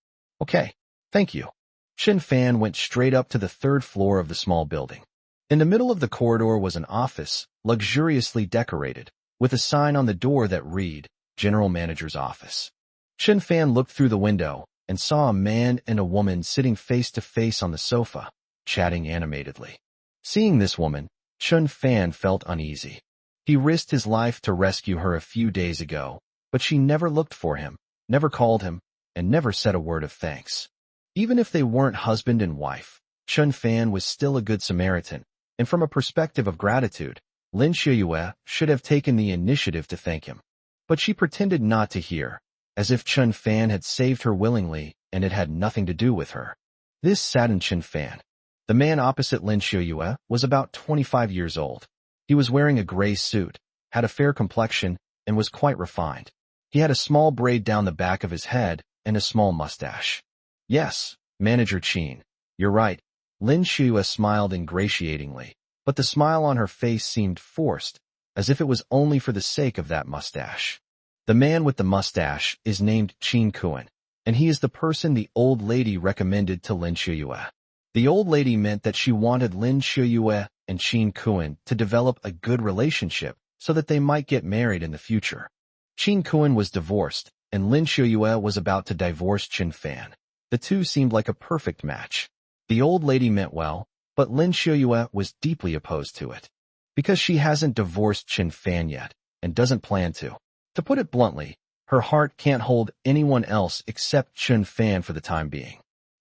Okay, thank you. Chun Fan went straight up to the 3rd floor of the small building. In the middle of the corridor was an office, luxuriously decorated, with a sign on the door that read, General Manager's Office. Chun Fan looked through the window and saw a man and a woman sitting face to face on the sofa, chatting animatedly. Seeing this woman, Chun Fan felt uneasy. He risked his life to rescue her a few days ago, but she never looked for him, never called him, and never said a word of thanks. Even if they weren't husband and wife, Chun Fan was still a good Samaritan, and from a perspective of gratitude, Lin Xiuyue should have taken the initiative to thank him. But she pretended not to hear, as if Chen Fan had saved her willingly and it had nothing to do with her. This saddened Chen Fan. The man opposite Lin Xiuyue was about 25 years old. He was wearing a gray suit, had a fair complexion, and was quite refined. He had a small braid down the back of his head and a small mustache. Yes, Manager Qin, you're right. Lin Xiuyue smiled ingratiatingly, but the smile on her face seemed forced, as if it was only for the sake of that mustache. The man with the mustache is named Qin Kuan, and he is the person the old lady recommended to Lin Xiuyue. The old lady meant that she wanted Lin Xiuyue and Qin Kuan to develop a good relationship so that they might get married in the future. Qin Kuan was divorced, and Lin Xiuyue was about to divorce Chen Fan. The two seemed like a perfect match. The old lady meant well, but Lin Xiuyue was deeply opposed to it. Because she hasn't divorced Chen Fan yet, and doesn't plan to. To put it bluntly, her heart can't hold anyone else except Chen Fan for the time being.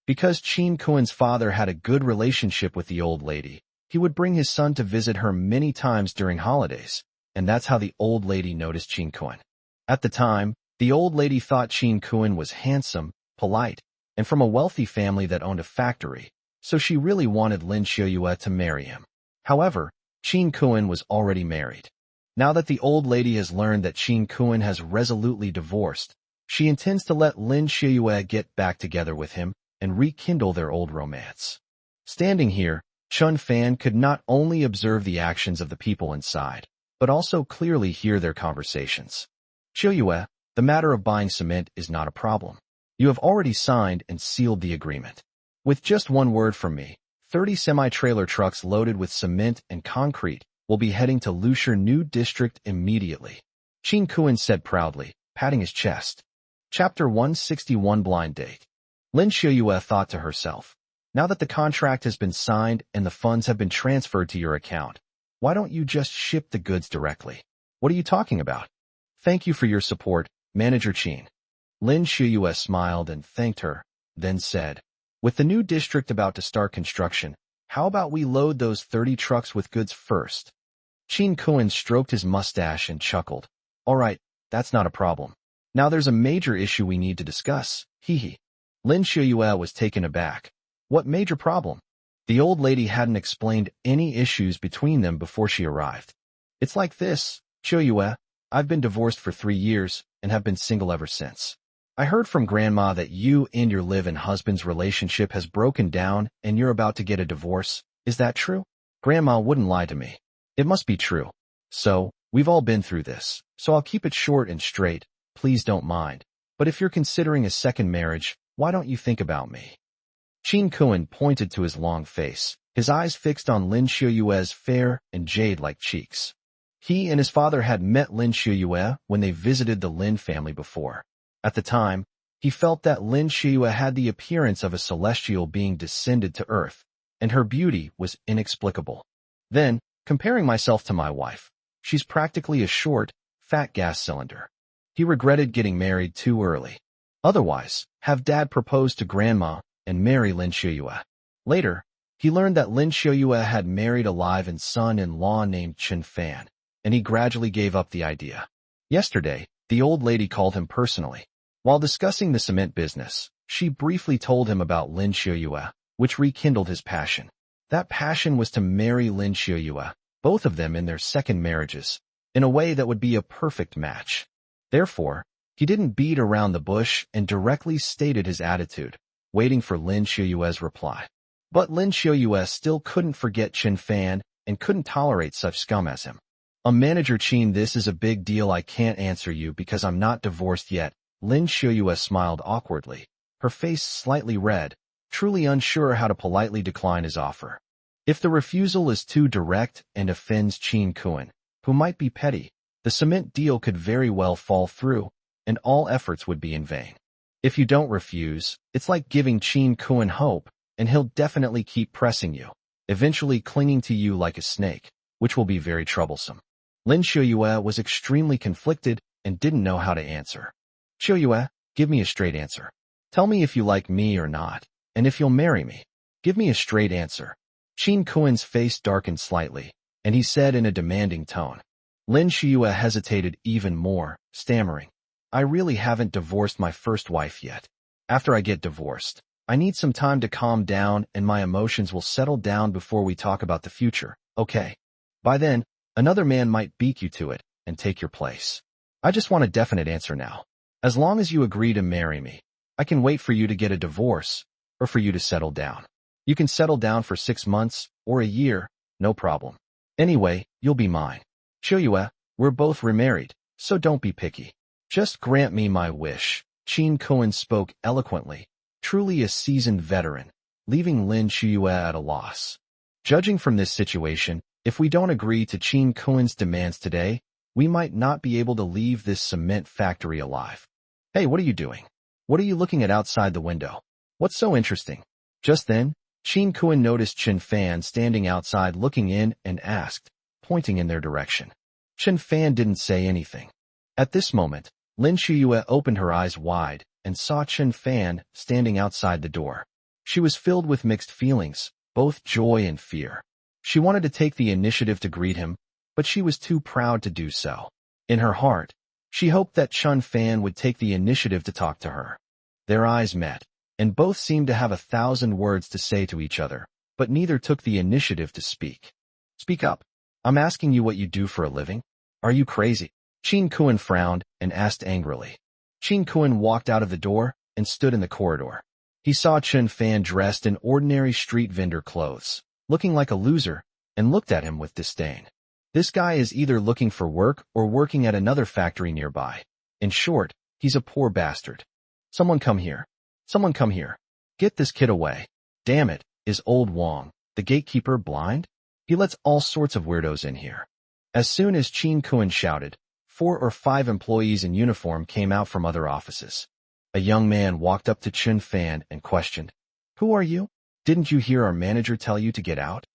Because Qin Kuan's father had a good relationship with the old lady, he would bring his son to visit her many times during holidays, and that's how the old lady noticed Qin Kuan. At the time, the old lady thought Qin Kuan was handsome, polite, and from a wealthy family that owned a factory, so she really wanted Lin Xiuyue to marry him. However, Qin Kuan was already married. Now that the old lady has learned that Qin Kuan has resolutely divorced, she intends to let Lin Xiuyue get back together with him and rekindle their old romance. Standing here, Chen Fan could not only observe the actions of the people inside, but also clearly hear their conversations. Xiuyue, the matter of buying cement is not a problem. You have already signed and sealed the agreement. With just one word from me, 30 semi-trailer trucks loaded with cement and concrete will be heading to Lusher New District immediately. Qin Kuan said proudly, patting his chest. Chapter 161 Blind Date. Lin Xiuyue thought to herself, now that the contract has been signed and the funds have been transferred to your account, why don't you just ship the goods directly? What are you talking about? Thank you for your support, Manager Qin. Lin Xiuyue smiled and thanked her, then said, with the new district about to start construction, how about we load those 30 trucks with goods first? Qin Kuan stroked his mustache and chuckled. All right, that's not a problem. Now there's a major issue we need to discuss, hee. Lin Xiuyue was taken aback. What major problem? The old lady hadn't explained any issues between them before she arrived. It's like this, Xiuyue, I've been divorced for 3 years and have been single ever since. I heard from Grandma that you and your live-in husband's relationship has broken down and you're about to get a divorce. Is that true? Grandma wouldn't lie to me. It must be true. So, we've all been through this, so I'll keep it short and straight, please don't mind. But if you're considering a second marriage, why don't you think about me? Qin Kuan pointed to his long face, his eyes fixed on Lin Xiuyue's fair and jade-like cheeks. He and his father had met Lin Xiuyue when they visited the Lin family before. At the time, he felt that Lin Xiuyue had the appearance of a celestial being descended to earth, and her beauty was inexplicable. Then, comparing myself to my wife, she's practically a short, fat gas cylinder. He regretted getting married too early. Otherwise, have Dad propose to Grandma and marry Lin Xiuyue. Later, he learned that Lin Xiuyue had married a live-in son-in-law named Chen Fan, and he gradually gave up the idea. Yesterday, the old lady called him personally. While discussing the cement business, she briefly told him about Lin Xiuyue, which rekindled his passion. That passion was to marry Lin Xiuyue, both of them in their second marriages, in a way that would be a perfect match. Therefore, he didn't beat around the bush and directly stated his attitude, waiting for Lin Xiuyue's reply. But Lin Xiuyue still couldn't forget Chen Fan and couldn't tolerate such scum as him. Manager Qin, this is a big deal. I can't answer you because I'm not divorced yet. Lin Xiuyue smiled awkwardly, her face slightly red, truly unsure how to politely decline his offer. If the refusal is too direct and offends Qin Kuan, who might be petty, the cement deal could very well fall through, and all efforts would be in vain. If you don't refuse, it's like giving Qin Kuan hope, and he'll definitely keep pressing you, eventually clinging to you like a snake, which will be very troublesome. Lin Xiuyue was extremely conflicted and didn't know how to answer. Xiuyue, give me a straight answer. Tell me if you like me or not, and if you'll marry me. Give me a straight answer. Qin Kuan's face darkened slightly, and he said in a demanding tone. Lin Shiyue hesitated even more, stammering, I really haven't divorced my first wife yet. After I get divorced, I need some time to calm down and my emotions will settle down before we talk about the future, okay? By then, another man might beat you to it and take your place. I just want a definite answer now. As long as you agree to marry me, I can wait for you to get a divorce or for you to settle down. You can settle down for 6 months or a year, no problem. Anyway, you'll be mine. Shiyue, we're both remarried, so don't be picky. Just grant me my wish. Qin Kuan spoke eloquently, truly a seasoned veteran, leaving Lin Shiyue at a loss. Judging from this situation, if we don't agree to Qin Kuan's demands today, we might not be able to leave this cement factory alive. Hey, what are you doing? What are you looking at outside the window? What's so interesting? Just then, Qin Kuan noticed Chen Fan standing outside looking in and asked, pointing in their direction. Chen Fan didn't say anything. At this moment, Lin Shiyue opened her eyes wide and saw Chen Fan standing outside the door. She was filled with mixed feelings, both joy and fear. She wanted to take the initiative to greet him, but she was too proud to do so. In her heart, she hoped that Chen Fan would take the initiative to talk to her. Their eyes met, and both seemed to have 1,000 words to say to each other, but neither took the initiative to speak. Speak up. I'm asking you what you do for a living. Are you crazy? Qin Kuan frowned and asked angrily. Qin Kuan walked out of the door and stood in the corridor. He saw Chen Fan dressed in ordinary street vendor clothes, looking like a loser, and looked at him with disdain. This guy is either looking for work or working at another factory nearby. In short, he's a poor bastard. Someone come here. Someone come here. Get this kid away. Damn it, is old Wang, the gatekeeper, blind? He lets all sorts of weirdos in here. As soon as Qin Kuan shouted, 4 or 5 employees in uniform came out from other offices. A young man walked up to Chen Fan and questioned, Who are you? Didn't you hear our manager tell you to get out?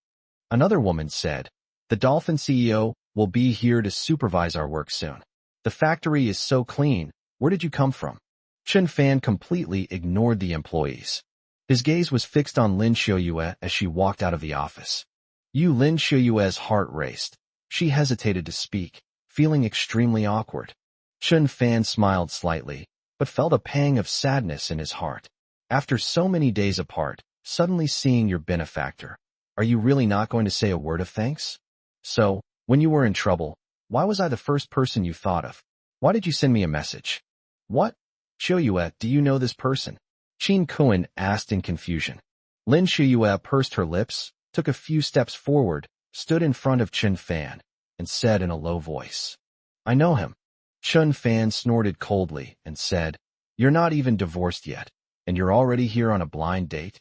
Another woman said, The Dolphin CEO will be here to supervise our work soon. The factory is so clean. Where did you come from? Chen Fan completely ignored the employees. His gaze was fixed on Lin Shiyue as she walked out of the office. Lin Shiyue's heart raced. She hesitated to speak, feeling extremely awkward. Chen Fan smiled slightly, but felt a pang of sadness in his heart. After so many days apart, suddenly seeing your benefactor, are you really not going to say a word of thanks? So, when you were in trouble, why was I the first person you thought of? Why did you send me a message? What? Shiyue, do you know this person? Qin Kuan asked in confusion. Lin Shiyue pursed her lips, took a few steps forward, stood in front of Chen Fan, and said in a low voice, I know him. Chen Fan snorted coldly and said, You're not even divorced yet, and you're already here on a blind date?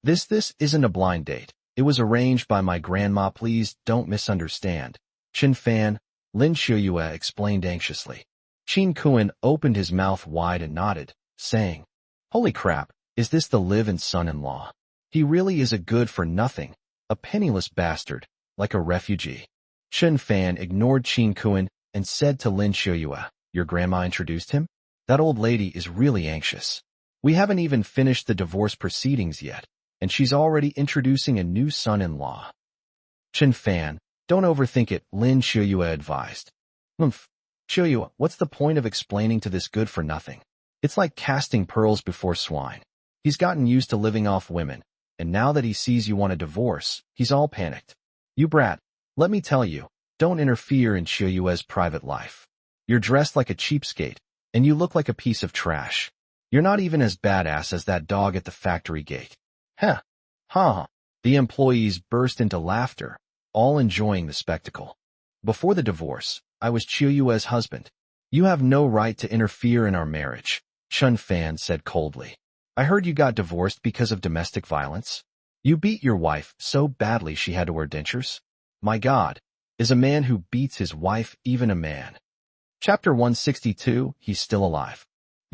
This isn't a blind date. It was arranged by my grandma, please don't misunderstand. Chen Fan, Lin Shiyue explained anxiously. Qin Kuan opened his mouth wide and nodded, saying, Holy crap, is this the live-in son-in-law? He really is a good-for-nothing, a penniless bastard, like a refugee. Chen Fan ignored Qin Kuan and said to Lin Shiyue, Your grandma introduced him? That old lady is really anxious. We haven't even finished the divorce proceedings yet, and she's already introducing a new son-in-law. Chen Fan, don't overthink it, Lin Shiyue advised. Shiyue, what's the point of explaining to this good-for-nothing? It's like casting pearls before swine. He's gotten used to living off women, and now that he sees you want a divorce, he's all panicked. You brat, let me tell you, don't interfere in Shiyue's private life. You're dressed like a cheapskate, and you look like a piece of trash. You're not even as badass as that dog at the factory gate. Heh. Ha. The employees burst into laughter, all enjoying the spectacle. Before the divorce, I was Shiyue's husband. You have no right to interfere in our marriage, Chen Fan said coldly. I heard you got divorced because of domestic violence. You beat your wife so badly she had to wear dentures. My God, is a man who beats his wife even a man? Chapter 162, He's Still Alive.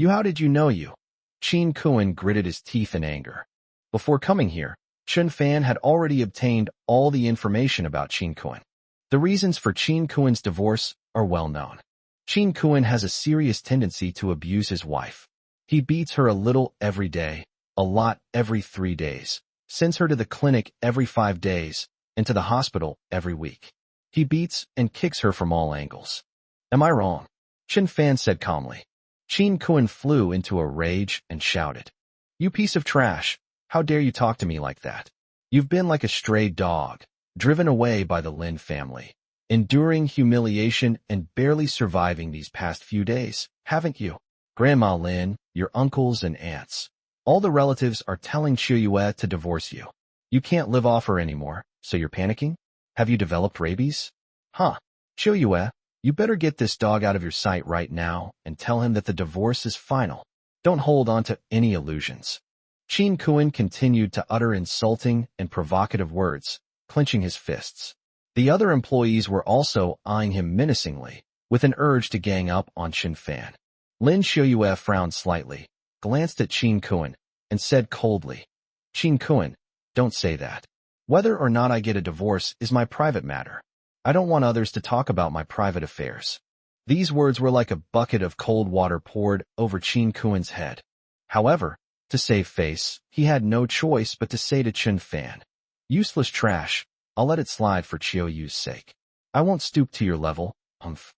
How did you know you? Qin Kuan gritted his teeth in anger. Before coming here, Chen Fan had already obtained all the information about Qin Kuan. The reasons for Qin Kuan's divorce are well known. Qin Kuan has a serious tendency to abuse his wife. He beats her a little every day, a lot every 3 days, sends her to the clinic every 5 days, and to the hospital every week. He beats and kicks her from all angles. Am I wrong? Chen Fan said calmly. Qin Kuan flew into a rage and shouted. You piece of trash, how dare you talk to me like that? You've been like a stray dog, driven away by the Lin family, enduring humiliation and barely surviving these past few days, haven't you? Grandma Lin, your uncles and aunts, all the relatives are telling Qiuyue to divorce you. You can't live off her anymore, so you're panicking? Have you developed rabies? Huh. Qiuyue, you better get this dog out of your sight right now and tell him that the divorce is final. Don't hold on to any illusions. Qin Kuan continued to utter insulting and provocative words, clenching his fists. The other employees were also eyeing him menacingly, with an urge to gang up on Chen Fan. Lin Qiuyue frowned slightly, glanced at Qin Kuan, and said coldly, Qin Kuan, don't say that. Whether or not I get a divorce is my private matter. I don't want others to talk about my private affairs. These words were like a bucket of cold water poured over Qin Kuan's head. However, to save face, he had no choice but to say to Chen Fan, useless trash, I'll let it slide for Qiuyu's sake. I won't stoop to your level, humph.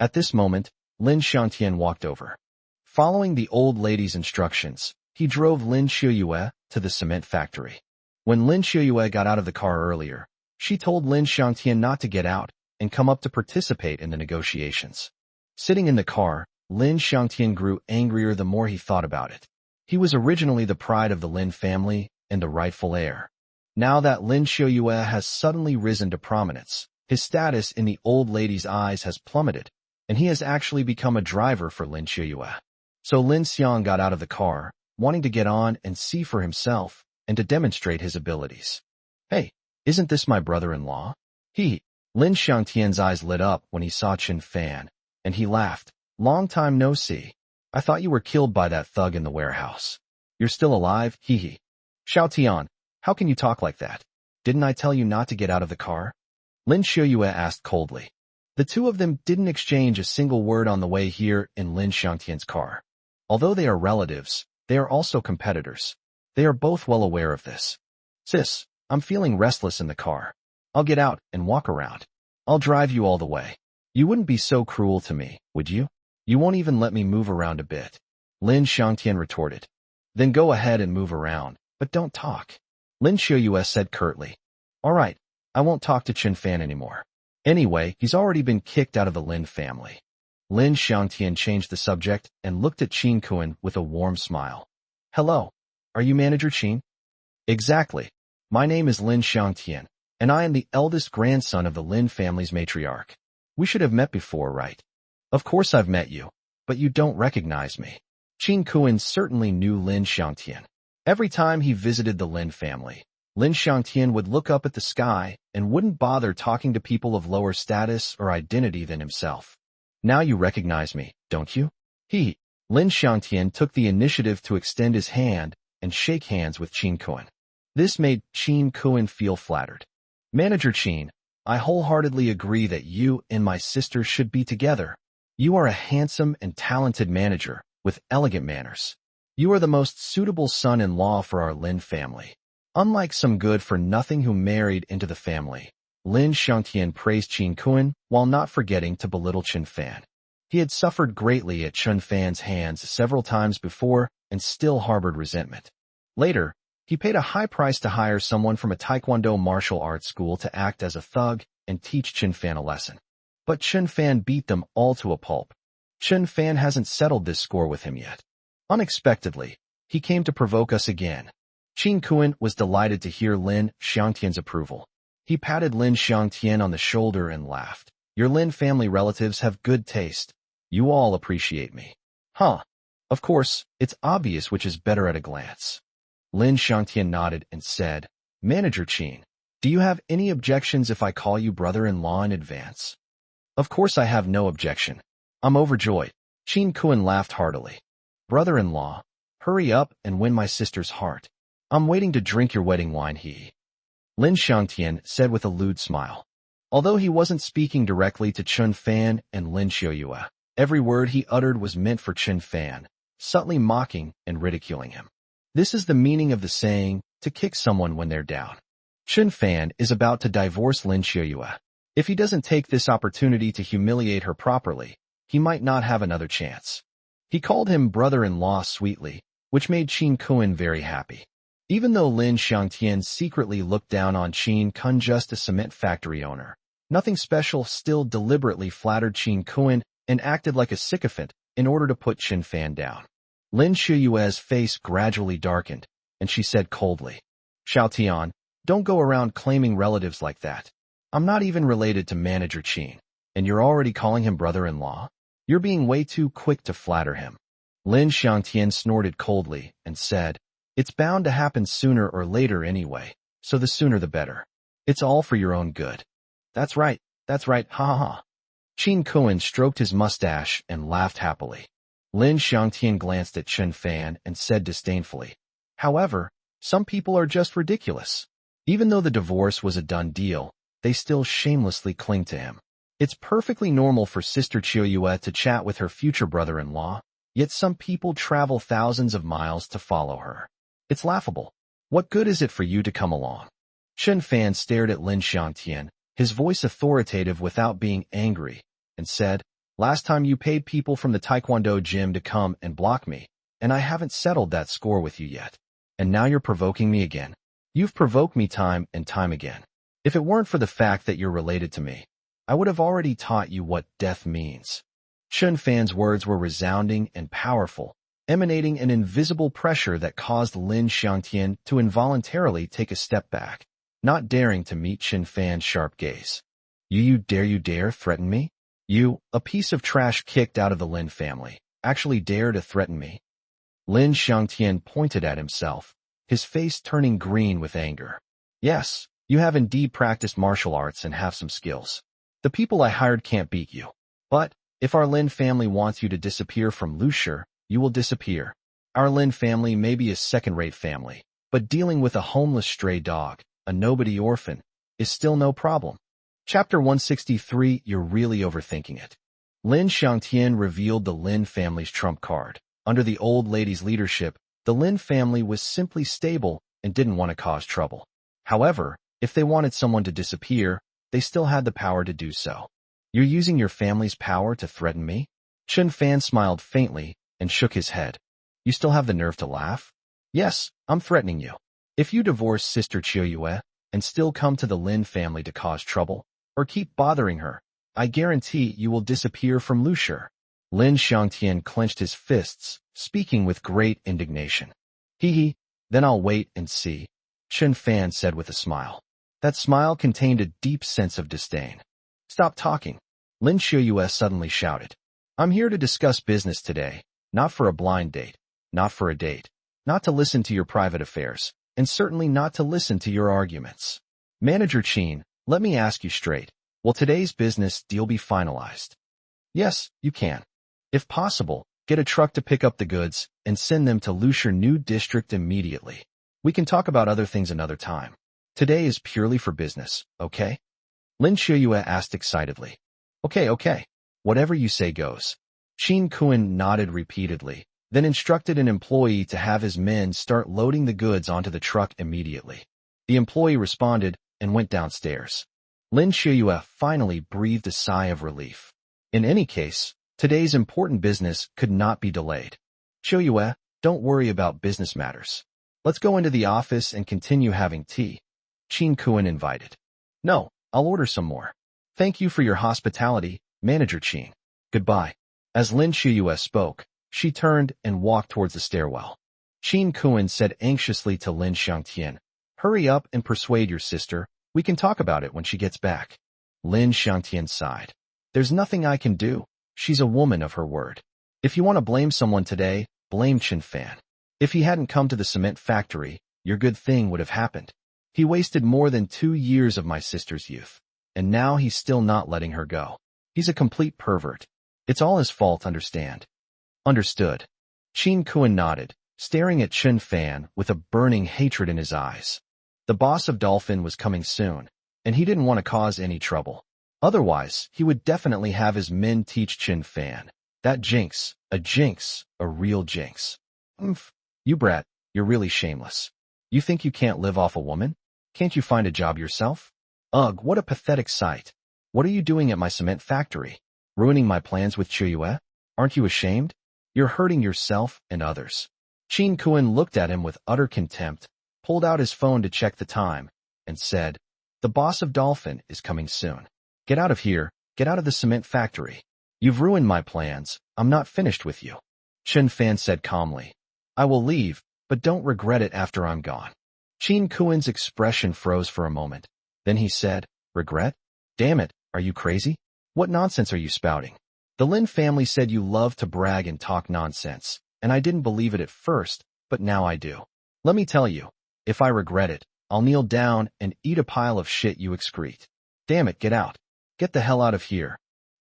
At this moment, Lin Xiangtian walked over. Following the old lady's instructions, he drove Lin Qiuyue to the cement factory. When Lin Qiuyue got out of the car earlier, she told Lin Xiangtian not to get out and come up to participate in the negotiations. Sitting in the car, Lin Xiangtian grew angrier the more he thought about it. He was originally the pride of the Lin family and the rightful heir. Now that Lin Qiuyue has suddenly risen to prominence, his status in the old lady's eyes has plummeted, and he has actually become a driver for Lin Qiuyue. So Lin Xiang got out of the car, wanting to get on and see for himself and to demonstrate his abilities. Hey, isn't this my brother-in-law? Lin Xiangtian's eyes lit up when he saw Chen Fan, and he laughed. Long time no see. I thought you were killed by that thug in the warehouse. You're still alive? Xiaotian, how can you talk like that? Didn't I tell you not to get out of the car? Lin Qiuyue asked coldly. The two of them didn't exchange a single word on the way here in Lin Xiangtian's car. Although they are relatives, they are also competitors. They are both well aware of this. Sis, I'm feeling restless in the car. I'll get out and walk around. I'll drive you all the way. You wouldn't be so cruel to me, would you? You won't even let me move around a bit. Lin Xiangtian retorted. Then go ahead and move around, but don't talk. Lin Qiuyue said curtly. All right, I won't talk to Chen Fan anymore. Anyway, he's already been kicked out of the Lin family. Lin Xiangtian changed the subject and looked at Qin Kuan with a warm smile. Hello, are you Manager Qin? Exactly. My name is Lin Xiangtian, and I am the eldest grandson of the Lin family's matriarch. We should have met before, right? Of course I've met you, but you don't recognize me. Qin Kuan certainly knew Lin Xiangtian. Every time he visited the Lin family, Lin Xiangtian would look up at the sky and wouldn't bother talking to people of lower status or identity than himself. Now you recognize me, don't you? Lin Xiangtian took the initiative to extend his hand and shake hands with Qin Kuan. This made Qin Kuan feel flattered. Manager Qin, I wholeheartedly agree that you and my sister should be together. You are a handsome and talented manager with elegant manners. You are the most suitable son-in-law for our Lin family. Unlike some good-for-nothing who married into the family, Lin Xiangtian praised Qin Kuan while not forgetting to belittle Chen Fan. He had suffered greatly at Chen Fan's hands several times before and still harbored resentment. Later, he paid a high price to hire someone from a Taekwondo martial arts school to act as a thug and teach Chen Fan a lesson. But Chen Fan beat them all to a pulp. Chen Fan hasn't settled this score with him yet. Unexpectedly, he came to provoke us again. Qin Kuan was delighted to hear Lin Xiangtian's approval. He patted Lin Xiangtian on the shoulder and laughed. Your Lin family relatives have good taste. You all appreciate me. Of course, it's obvious which is better at a glance. Lin Xiangtian nodded and said, Manager Qin, do you have any objections if I call you brother-in-law in advance? Of course I have no objection. I'm overjoyed. Qin Kuan laughed heartily. Brother-in-law, hurry up and win my sister's heart. I'm waiting to drink your wedding wine, Lin Xiangtian said with a lewd smile. Although he wasn't speaking directly to Chen Fan and Lin Qiuyue, every word he uttered was meant for Chen Fan, subtly mocking and ridiculing him. This is the meaning of the saying, to kick someone when they're down. Chen Fan is about to divorce Lin Qiuyue. If he doesn't take this opportunity to humiliate her properly, he might not have another chance. He called him brother-in-law sweetly, which made Qin Kun very happy. Even though Lin Xiangtian secretly looked down on Qin Kun, just a cement factory owner, nothing special, still deliberately flattered Qin Kun and acted like a sycophant in order to put Qin Fan down. Lin Shiyue's face gradually darkened, and she said coldly, "Xiaotian, don't go around claiming relatives like that. I'm not even related to Manager Qin, and you're already calling him brother-in-law? You're being way too quick to flatter him." Lin Xiangtian snorted coldly and said, "It's bound to happen sooner or later anyway, so the sooner the better. It's all for your own good." That's right, ha ha ha. Qin Kun stroked his mustache and laughed happily. Lin Xiangtian glanced at Qin Fan and said disdainfully, "However, some people are just ridiculous. Even though the divorce was a done deal, they still shamelessly cling to him. It's perfectly normal for Sister Qiuyue to chat with her future brother-in-law, yet some people travel thousands of miles to follow her. It's laughable. What good is it for you to come along?" Qin Fan stared at Lin Xiangtian, his voice authoritative without being angry, and said, "Last time you paid people from the Taekwondo gym to come and block me, and I haven't settled that score with you yet. And now you're provoking me again. You've provoked me time and time again. If it weren't for the fact that you're related to me, I would have already taught you what death means." Qin Fan's words were resounding and powerful, emanating an invisible pressure that caused Lin Xiangtian to involuntarily take a step back, not daring to meet Qin Fan's sharp gaze. You dare threaten me? You, a piece of trash kicked out of the Lin family, actually dare to threaten me?" Lin Xiangtian pointed at himself, his face turning green with anger. "Yes, you have indeed practiced martial arts and have some skills. The people I hired can't beat you. But, if our Lin family wants you to disappear from Lushur, you will disappear. Our Lin family may be a second-rate family, but dealing with a homeless stray dog, a nobody orphan, is still no problem." Chapter 163, You're Really Overthinking It. Lin Xiangtian revealed the Lin family's trump card. Under the old lady's leadership, the Lin family was simply stable and didn't want to cause trouble. However, if they wanted someone to disappear, they still had the power to do so. "You're using your family's power to threaten me?" Qin Fan smiled faintly and shook his head. "You still have the nerve to laugh?" "Yes, I'm threatening you. If you divorce Sister Qiuyue and still come to the Lin family to cause trouble, or keep bothering her, I guarantee you will disappear from Lushur." Lin Xiangtian clenched his fists, speaking with great indignation. Hee, then I'll wait and see," Qin Fan said with a smile. That smile contained a deep sense of disdain. "Stop talking," Lin Qiuyue suddenly shouted. "I'm here to discuss business today, not for a blind date, not for a date, not to listen to your private affairs, and certainly not to listen to your arguments. Manager Qin, let me ask you straight, will today's business deal be finalized?" "Yes, you can. If possible, get a truck to pick up the goods and send them to Lushur New District immediately. We can talk about other things another time. Today is purely for business, okay?" Lin Qiuyue asked excitedly. Okay. Whatever you say goes." Qin Kun nodded repeatedly, then instructed an employee to have his men start loading the goods onto the truck immediately. The employee responded and went downstairs. Lin Qiuyue finally breathed a sigh of relief. In any case, today's important business could not be delayed. "Qiuyue, don't worry about business matters. Let's go into the office and continue having tea," Qin Kun invited. "No, I'll order some more. Thank you for your hospitality, Manager Qin. Goodbye." As Lin Qiuyue spoke, she turned and walked towards the stairwell. Qin Kun said anxiously to Lin Xiangtian, "Hurry up and persuade your sister. We can talk about it when she gets back." Lin Xiangtian sighed. "There's nothing I can do. She's a woman of her word. If you want to blame someone today, blame Qin Fan. If he hadn't come to the cement factory, your good thing would have happened. He wasted more than 2 years of my sister's youth, and now he's still not letting her go. He's a complete pervert. It's all his fault, understand?" "Understood." Qin Kun nodded, staring at Qin Fan with a burning hatred in his eyes. The boss of Dolphin was coming soon, and he didn't want to cause any trouble. Otherwise, he would definitely have his men teach Qin Fan. That jinx, a real jinx. You brat, you're really shameless. You think you can't live off a woman? Can't you find a job yourself? Ugh, what a pathetic sight." What are you doing at my cement factory? Ruining my plans with Chuyue? Aren't you ashamed? You're hurting yourself and others. Chin Kuan looked at him with utter contempt, pulled out his phone to check the time, and said, "The boss of Dolphin is coming soon. Get out of here, get out of the cement factory. You've ruined my plans, I'm not finished with you." Chen Fan said calmly, "I will leave, but don't regret it after I'm gone." Chin Kuan's expression froze for a moment. Then he said, "Regret? Damn it, are you crazy? What nonsense are you spouting? The Lin family said you love to brag and talk nonsense, and I didn't believe it at first, but now I do. Let me tell you, if I regret it, I'll kneel down and eat a pile of shit you excrete. Damn it, get out. Get the hell out of here."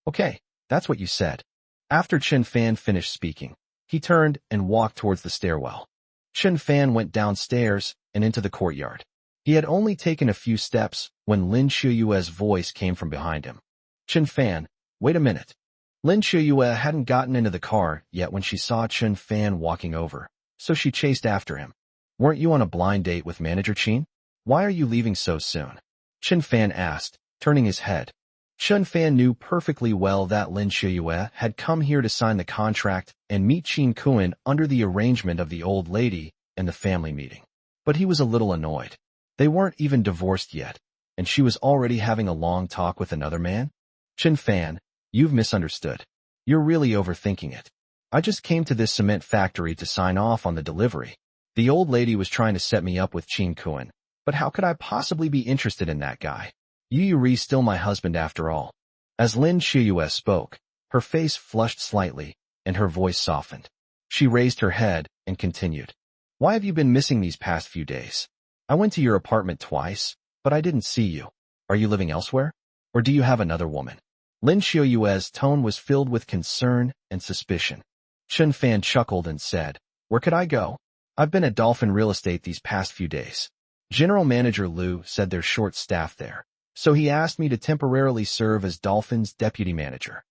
"Okay, that's what you said." After Chen Fan finished speaking, he turned and walked towards the stairwell. Chen Fan went downstairs and into the courtyard. He had only taken a few steps when Lin Chuyue's voice came from behind him. "Chen Fan, wait a minute." Lin Chuyue hadn't gotten into the car yet when she saw Chen Fan walking over, so she chased after him. "Weren't you on a blind date with Manager Qin? Why are you leaving so soon?" Chen Fan asked, turning his head. Chen Fan knew perfectly well that Lin Chuyue had come here to sign the contract and meet Qin Kuan under the arrangement of the old lady and the family meeting. But he was a little annoyed. They weren't even divorced yet, and she was already having a long talk with another man? "Chen Fan, you've misunderstood. You're really overthinking it. I just came to this cement factory to sign off on the delivery. The old lady was trying to set me up with Qin Kuan, but how could I possibly be interested in that guy? Yuri's still my husband after all." As Lin Chuyue spoke, her face flushed slightly, and her voice softened. She raised her head and continued, "Why have you been missing these past few days? I went to your apartment twice, but I didn't see you. Are you living elsewhere? Or do you have another woman?" Lin Chuyue's tone was filled with concern and suspicion. Chen Fan chuckled and said, "Where could I go? I've been at Dolphin Real Estate these past few days. General Manager Liu said there's short staff there, so he asked me to temporarily serve as Dolphin's deputy manager."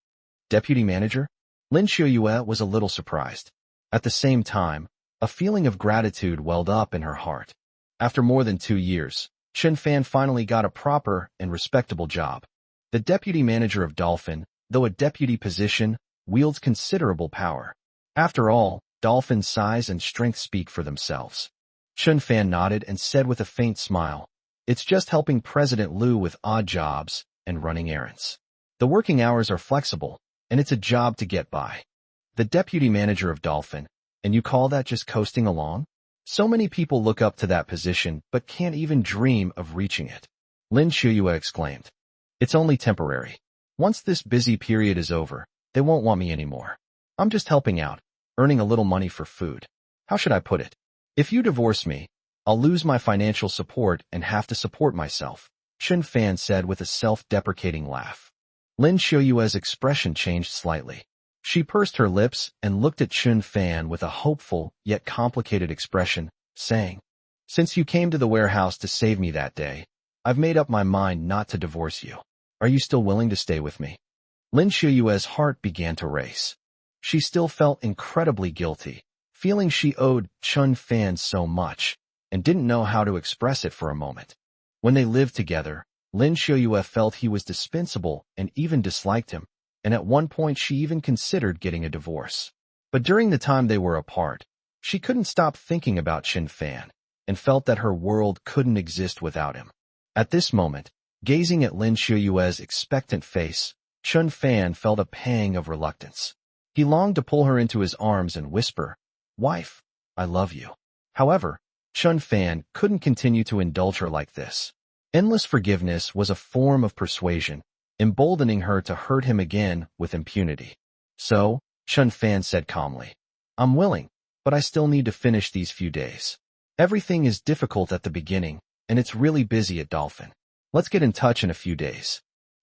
"Deputy manager?" Lin Chuyue was a little surprised. At the same time, a feeling of gratitude welled up in her heart. After more than 2 years, Chen Fan finally got a proper and respectable job. The deputy manager of Dolphin, though a deputy position, wields considerable power. After all, Dolphin's size and strength speak for themselves. Chen Fan nodded and said with a faint smile, "It's just helping President Liu with odd jobs and running errands. The working hours are flexible, and it's a job to get by." The deputy manager of Dolphin, and you call that just coasting along? So many people look up to that position but can't even dream of reaching it. Lin Chuyue exclaimed, "It's only temporary. Once this busy period is over, they won't want me anymore. I'm just helping out, earning a little money for food. How should I put it? If you divorce me, I'll lose my financial support and have to support myself," Chen Fan said with a self-deprecating laugh. Lin Chuyue's expression changed slightly. She pursed her lips and looked at Chen Fan with a hopeful yet complicated expression, saying, "Since you came to the warehouse to save me that day, I've made up my mind not to divorce you. Are you still willing to stay with me?" Lin Chuyue's heart began to race. She still felt incredibly guilty, feeling she owed Chen Fan so much, and didn't know how to express it for a moment. When they lived together, Lin Chuyue felt he was dispensable and even disliked him, and at one point she even considered getting a divorce. But during the time they were apart, she couldn't stop thinking about Chen Fan, and felt that her world couldn't exist without him. At this moment, gazing at Lin Chuyue's expectant face, Chen Fan felt a pang of reluctance. He longed to pull her into his arms and whisper, "Wife, I love you." However, Chen Fan couldn't continue to indulge her like this. Endless forgiveness was a form of persuasion, emboldening her to hurt him again with impunity. So, Chen Fan said calmly, "I'm willing, but I still need to finish these few days. Everything is difficult at the beginning, and it's really busy at Dolphin. Let's get in touch in a few days."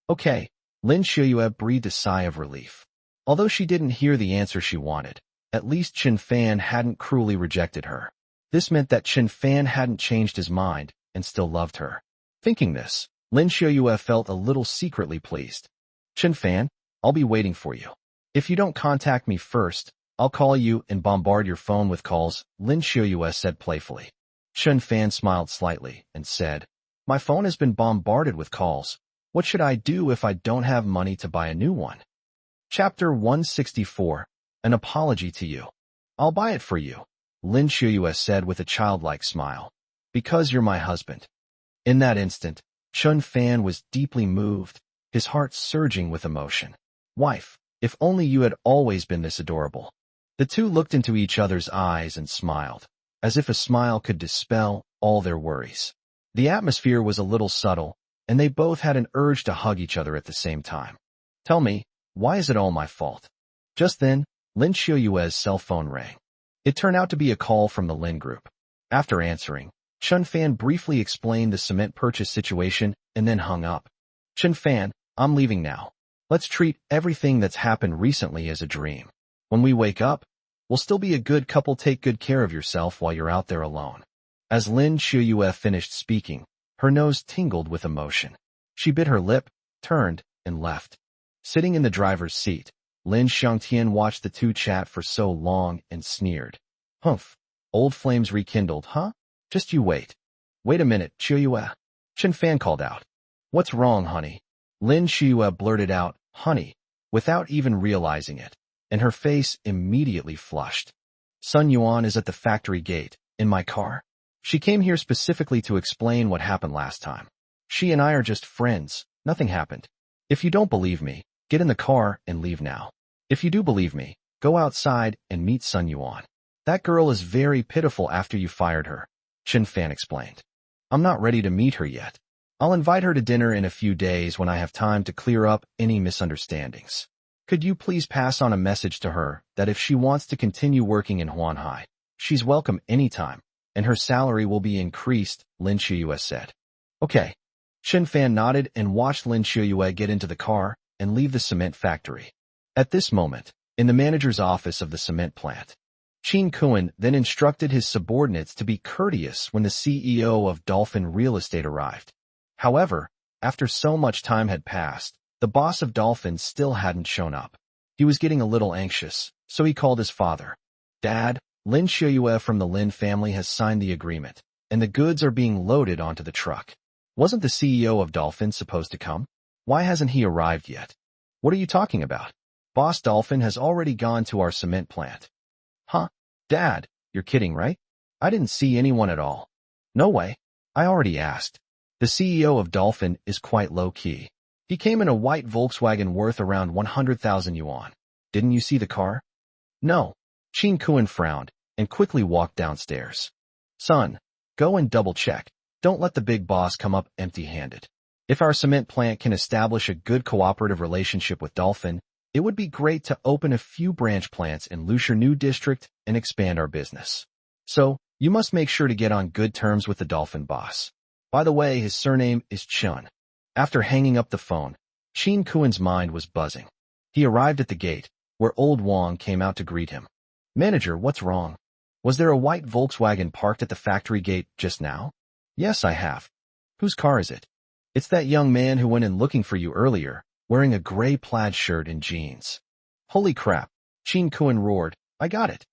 "Okay." Lin Chuyue breathed a sigh of relief. Although she didn't hear the answer she wanted, at least Chen Fan hadn't cruelly rejected her. This meant that Chen Fan hadn't changed his mind and still loved her. Thinking this, Lin Chuyue felt a little secretly pleased. "Chen Fan, I'll be waiting for you. If you don't contact me first, I'll call you and bombard your phone with calls," Lin Chuyue said playfully. Chen Fan smiled slightly and said, "My phone has been bombarded with calls. What should I do if I don't have money to buy a new one? Chapter 164. An apology to you. I'll buy it for you, Lin Shuyue said with a childlike smile. Because you're my husband. In that instant, Chun Fan was deeply moved, his heart surging with emotion. Wife, if only you had always been this adorable. The two looked into each other's eyes and smiled, as if a smile could dispel all their worries. The atmosphere was a little subtle, and they both had an urge to hug each other at the same time. Tell me, why is it all my fault? Just then, Lin Shuyue's cell phone rang. It turned out to be a call from the Lin Group. After answering, Chun Fan briefly explained the cement purchase situation and then hung up. Chun Fan, I'm leaving now. Let's treat everything that's happened recently as a dream. When we wake up, we'll still be a good couple. Take good care of yourself while you're out there alone. As Lin Shuyue finished speaking, her nose tingled with emotion. She bit her lip, turned, and left. Sitting in the driver's seat, Lin Xiangtian watched the two chat for so long and sneered. Humph, old flames rekindled, huh? Just you wait. Wait a minute, Shuyue. Chun Fan called out. What's wrong, honey? Lin Shuyue blurted out, honey, without even realizing it, and her face immediately flushed. Sun Yuan is at the factory gate, in my car. She came here specifically to explain what happened last time. She and I are just friends, nothing happened. If you don't believe me, get in the car and leave now. If you do believe me, go outside and meet Sun Yuan. That girl is very pitiful after you fired her, Chun Fan explained. I'm not ready to meet her yet. I'll invite her to dinner in a few days when I have time to clear up any misunderstandings. Could you please pass on a message to her that if she wants to continue working in Huanhai, she's welcome anytime, and her salary will be increased, Lin Shuyue said. Okay. Chun Fan nodded and watched Lin Shuyue get into the car and leave the cement factory. At this moment, in the manager's office of the cement plant, Qin Kuan then instructed his subordinates to be courteous when the CEO of Dolphin Real Estate arrived. However, after so much time had passed, the boss of Dolphin still hadn't shown up. He was getting a little anxious, so he called his father. Dad, Lin Shuyue from the Lin family has signed the agreement, and the goods are being loaded onto the truck. Wasn't the CEO of Dolphin supposed to come? Why hasn't he arrived yet? What are you talking about? Boss Dolphin has already gone to our cement plant. Huh? Dad, you're kidding, right? I didn't see anyone at all. No way. I already asked. The CEO of Dolphin is quite low-key. He came in a white Volkswagen worth around 100,000 yuan. Didn't you see the car? No. Qin Kuan frowned and quickly walked downstairs. Son, go and double-check. Don't let the big boss come up empty-handed. If our cement plant can establish a good cooperative relationship with Dolphin, it would be great to open a few branch plants in Lushernu district and expand our business. So, you must make sure to get on good terms with the Dolphin boss. By the way, his surname is Chun. After hanging up the phone, Qin Kuan's mind was buzzing. He arrived at the gate, where old Wang came out to greet him. Manager, what's wrong? Was there a white Volkswagen parked at the factory gate just now? Yes, I have. Whose car is it? It's that young man who went in looking for you earlier, wearing a gray plaid shirt and jeans. Holy crap, Qin Kuan roared, I got it.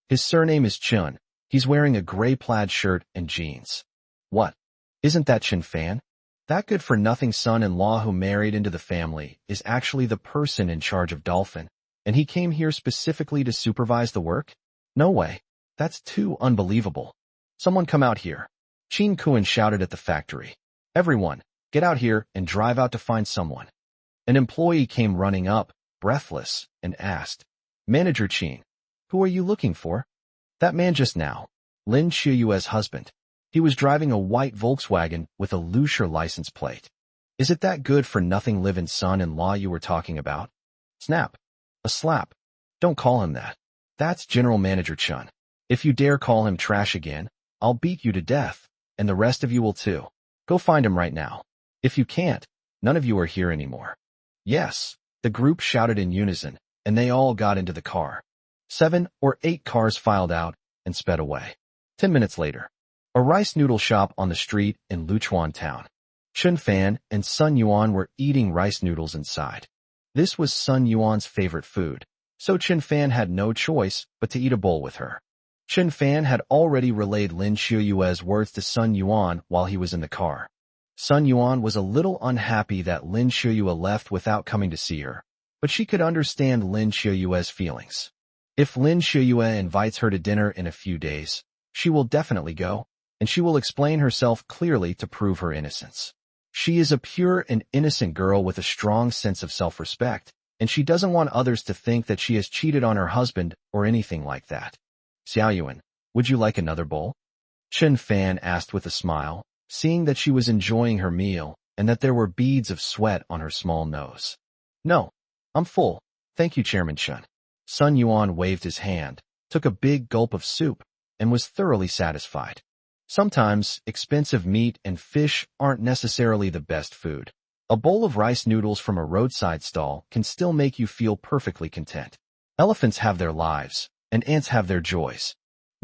His surname is Chun. He's wearing a gray plaid shirt and jeans. What? Isn't that Chun Fan? That good-for-nothing son-in-law who married into the family is actually the person in charge of Dolphin, and he came here specifically to supervise the work? No way. That's too unbelievable. Someone come out here. Qin Kuan shouted at the factory. Everyone, get out here and drive out to find someone. An employee came running up, breathless, and asked, Manager Qin, who are you looking for? That man just now. Lin Shuyue's husband. He was driving a white Volkswagen with a Lusher license plate. Is it that good-for-nothing live-in son-in-law you were talking about? Snap. A slap. Don't call him that. That's General Manager Chun. If you dare call him trash again, I'll beat you to death, and the rest of you will too. Go find him right now. If you can't, none of you are here anymore. Yes, the group shouted in unison, and they all got into the car. 7 or 8 cars filed out and sped away. 10 minutes later, a rice noodle shop on the street in Luchuan town. Chun Fan and Sun Yuan were eating rice noodles inside. This was Sun Yuan's favorite food, so Chun Fan had no choice but to eat a bowl with her. Chun Fan had already relayed Lin Shuyue's words to Sun Yuan while he was in the car. Sun Yuan was a little unhappy that Lin Shuyue left without coming to see her, but she could understand Lin Shuyue's feelings. If Lin Shuyue invites her to dinner in a few days, she will definitely go, and she will explain herself clearly to prove her innocence. She is a pure and innocent girl with a strong sense of self-respect, and she doesn't want others to think that she has cheated on her husband or anything like that. Xiaoyuan, would you like another bowl? Chen Fan asked with a smile, seeing that she was enjoying her meal and that there were beads of sweat on her small nose. No, I'm full. Thank you, Chairman Chen. Sun Yuan waved his hand, took a big gulp of soup, and was thoroughly satisfied. Sometimes, expensive meat and fish aren't necessarily the best food. A bowl of rice noodles from a roadside stall can still make you feel perfectly content. Elephants have their lives, and ants have their joys.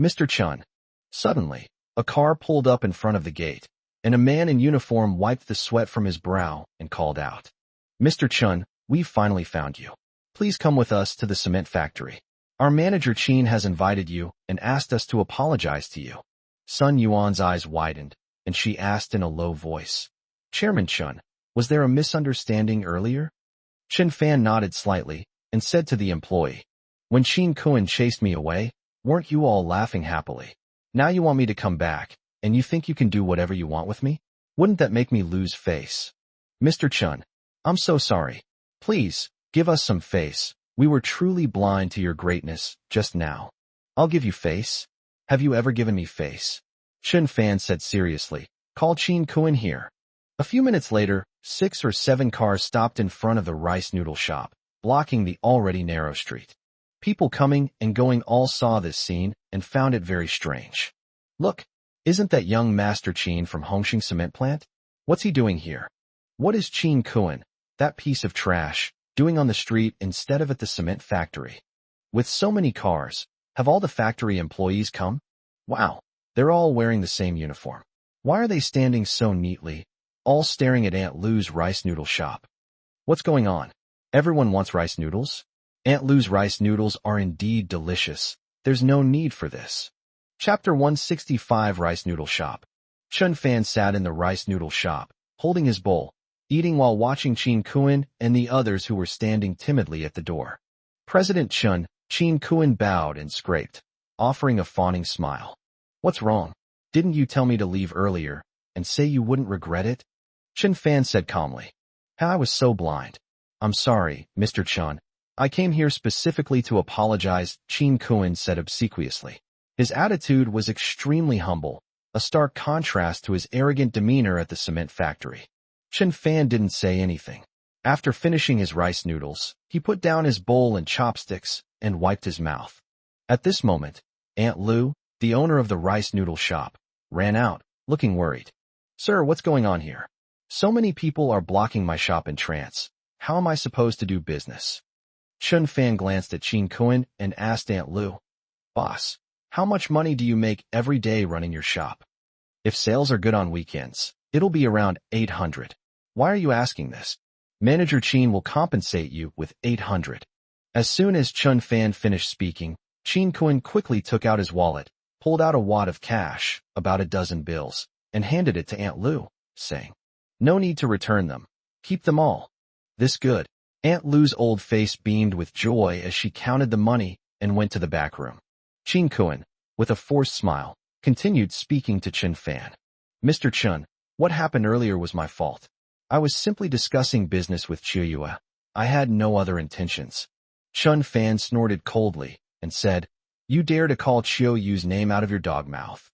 Mr. Chun. Suddenly, a car pulled up in front of the gate, and a man in uniform wiped the sweat from his brow and called out, Mr. Chun, we've finally found you. Please come with us to the cement factory. Our manager Qin has invited you and asked us to apologize to you. Sun Yuan's eyes widened, and she asked in a low voice, Chairman Chun, was there a misunderstanding earlier? Chen Fan nodded slightly and said to the employee, when Qin Kuan chased me away, weren't you all laughing happily? Now you want me to come back, and you think you can do whatever you want with me? Wouldn't that make me lose face? Mr. Chun, I'm so sorry. Please, give us some face. We were truly blind to your greatness just now. I'll give you face. Have you ever given me face? Chen Fan said seriously, call Qin Kuan here. A few minutes later, 6 or 7 cars stopped in front of the rice noodle shop, blocking the already narrow street. People coming and going all saw this scene and found it very strange. Look, isn't that young Master Qin from Hongqing Cement Plant? What's he doing here? What is Qin Kuan, that piece of trash, doing on the street instead of at the cement factory? With so many cars, have all the factory employees come? Wow, they're all wearing the same uniform. Why are they standing so neatly, all staring at Aunt Lou's rice noodle shop? What's going on? Everyone wants rice noodles? Aunt Lou's rice noodles are indeed delicious. There's no need for this. Chapter 165 Rice Noodle Shop. Chen Fan sat in the rice noodle shop, holding his bowl, eating while watching Qin Kuan and the others who were standing timidly at the door. President Chen, Qin Kuan bowed and scraped, offering a fawning smile. What's wrong? Didn't you tell me to leave earlier and say you wouldn't regret it? Chen Fan said calmly. I was so blind. I'm sorry, Mr. Chen. I came here specifically to apologize, Qin Kuan said obsequiously. His attitude was extremely humble, a stark contrast to his arrogant demeanor at the cement factory. Chen Fan didn't say anything. After finishing his rice noodles, he put down his bowl and chopsticks and wiped his mouth. At this moment, Aunt Lou, the owner of the rice noodle shop, ran out, looking worried. Sir, what's going on here? So many people are blocking my shop entrance. How am I supposed to do business? Chen Fan glanced at Qin Kuan and asked Aunt Lou, Boss, how much money do you make every day running your shop? If sales are good on weekends, it'll be around 800. Why are you asking this? Manager Qin will compensate you with 800. As soon as Chen Fan finished speaking, Qin Kuan quickly took out his wallet, pulled out a wad of cash, about a dozen bills, and handed it to Aunt Lou, saying, No need to return them. Keep them all. This good. Aunt Lou's old face beamed with joy as she counted the money and went to the back room. Qin Kuan, with a forced smile, continued speaking to Chen Fan. Mr. Chen, what happened earlier was my fault. I was simply discussing business with Chiuyue. I had no other intentions. Chen Fan snorted coldly and said, You dare to call Chiuyue's name out of your dog mouth.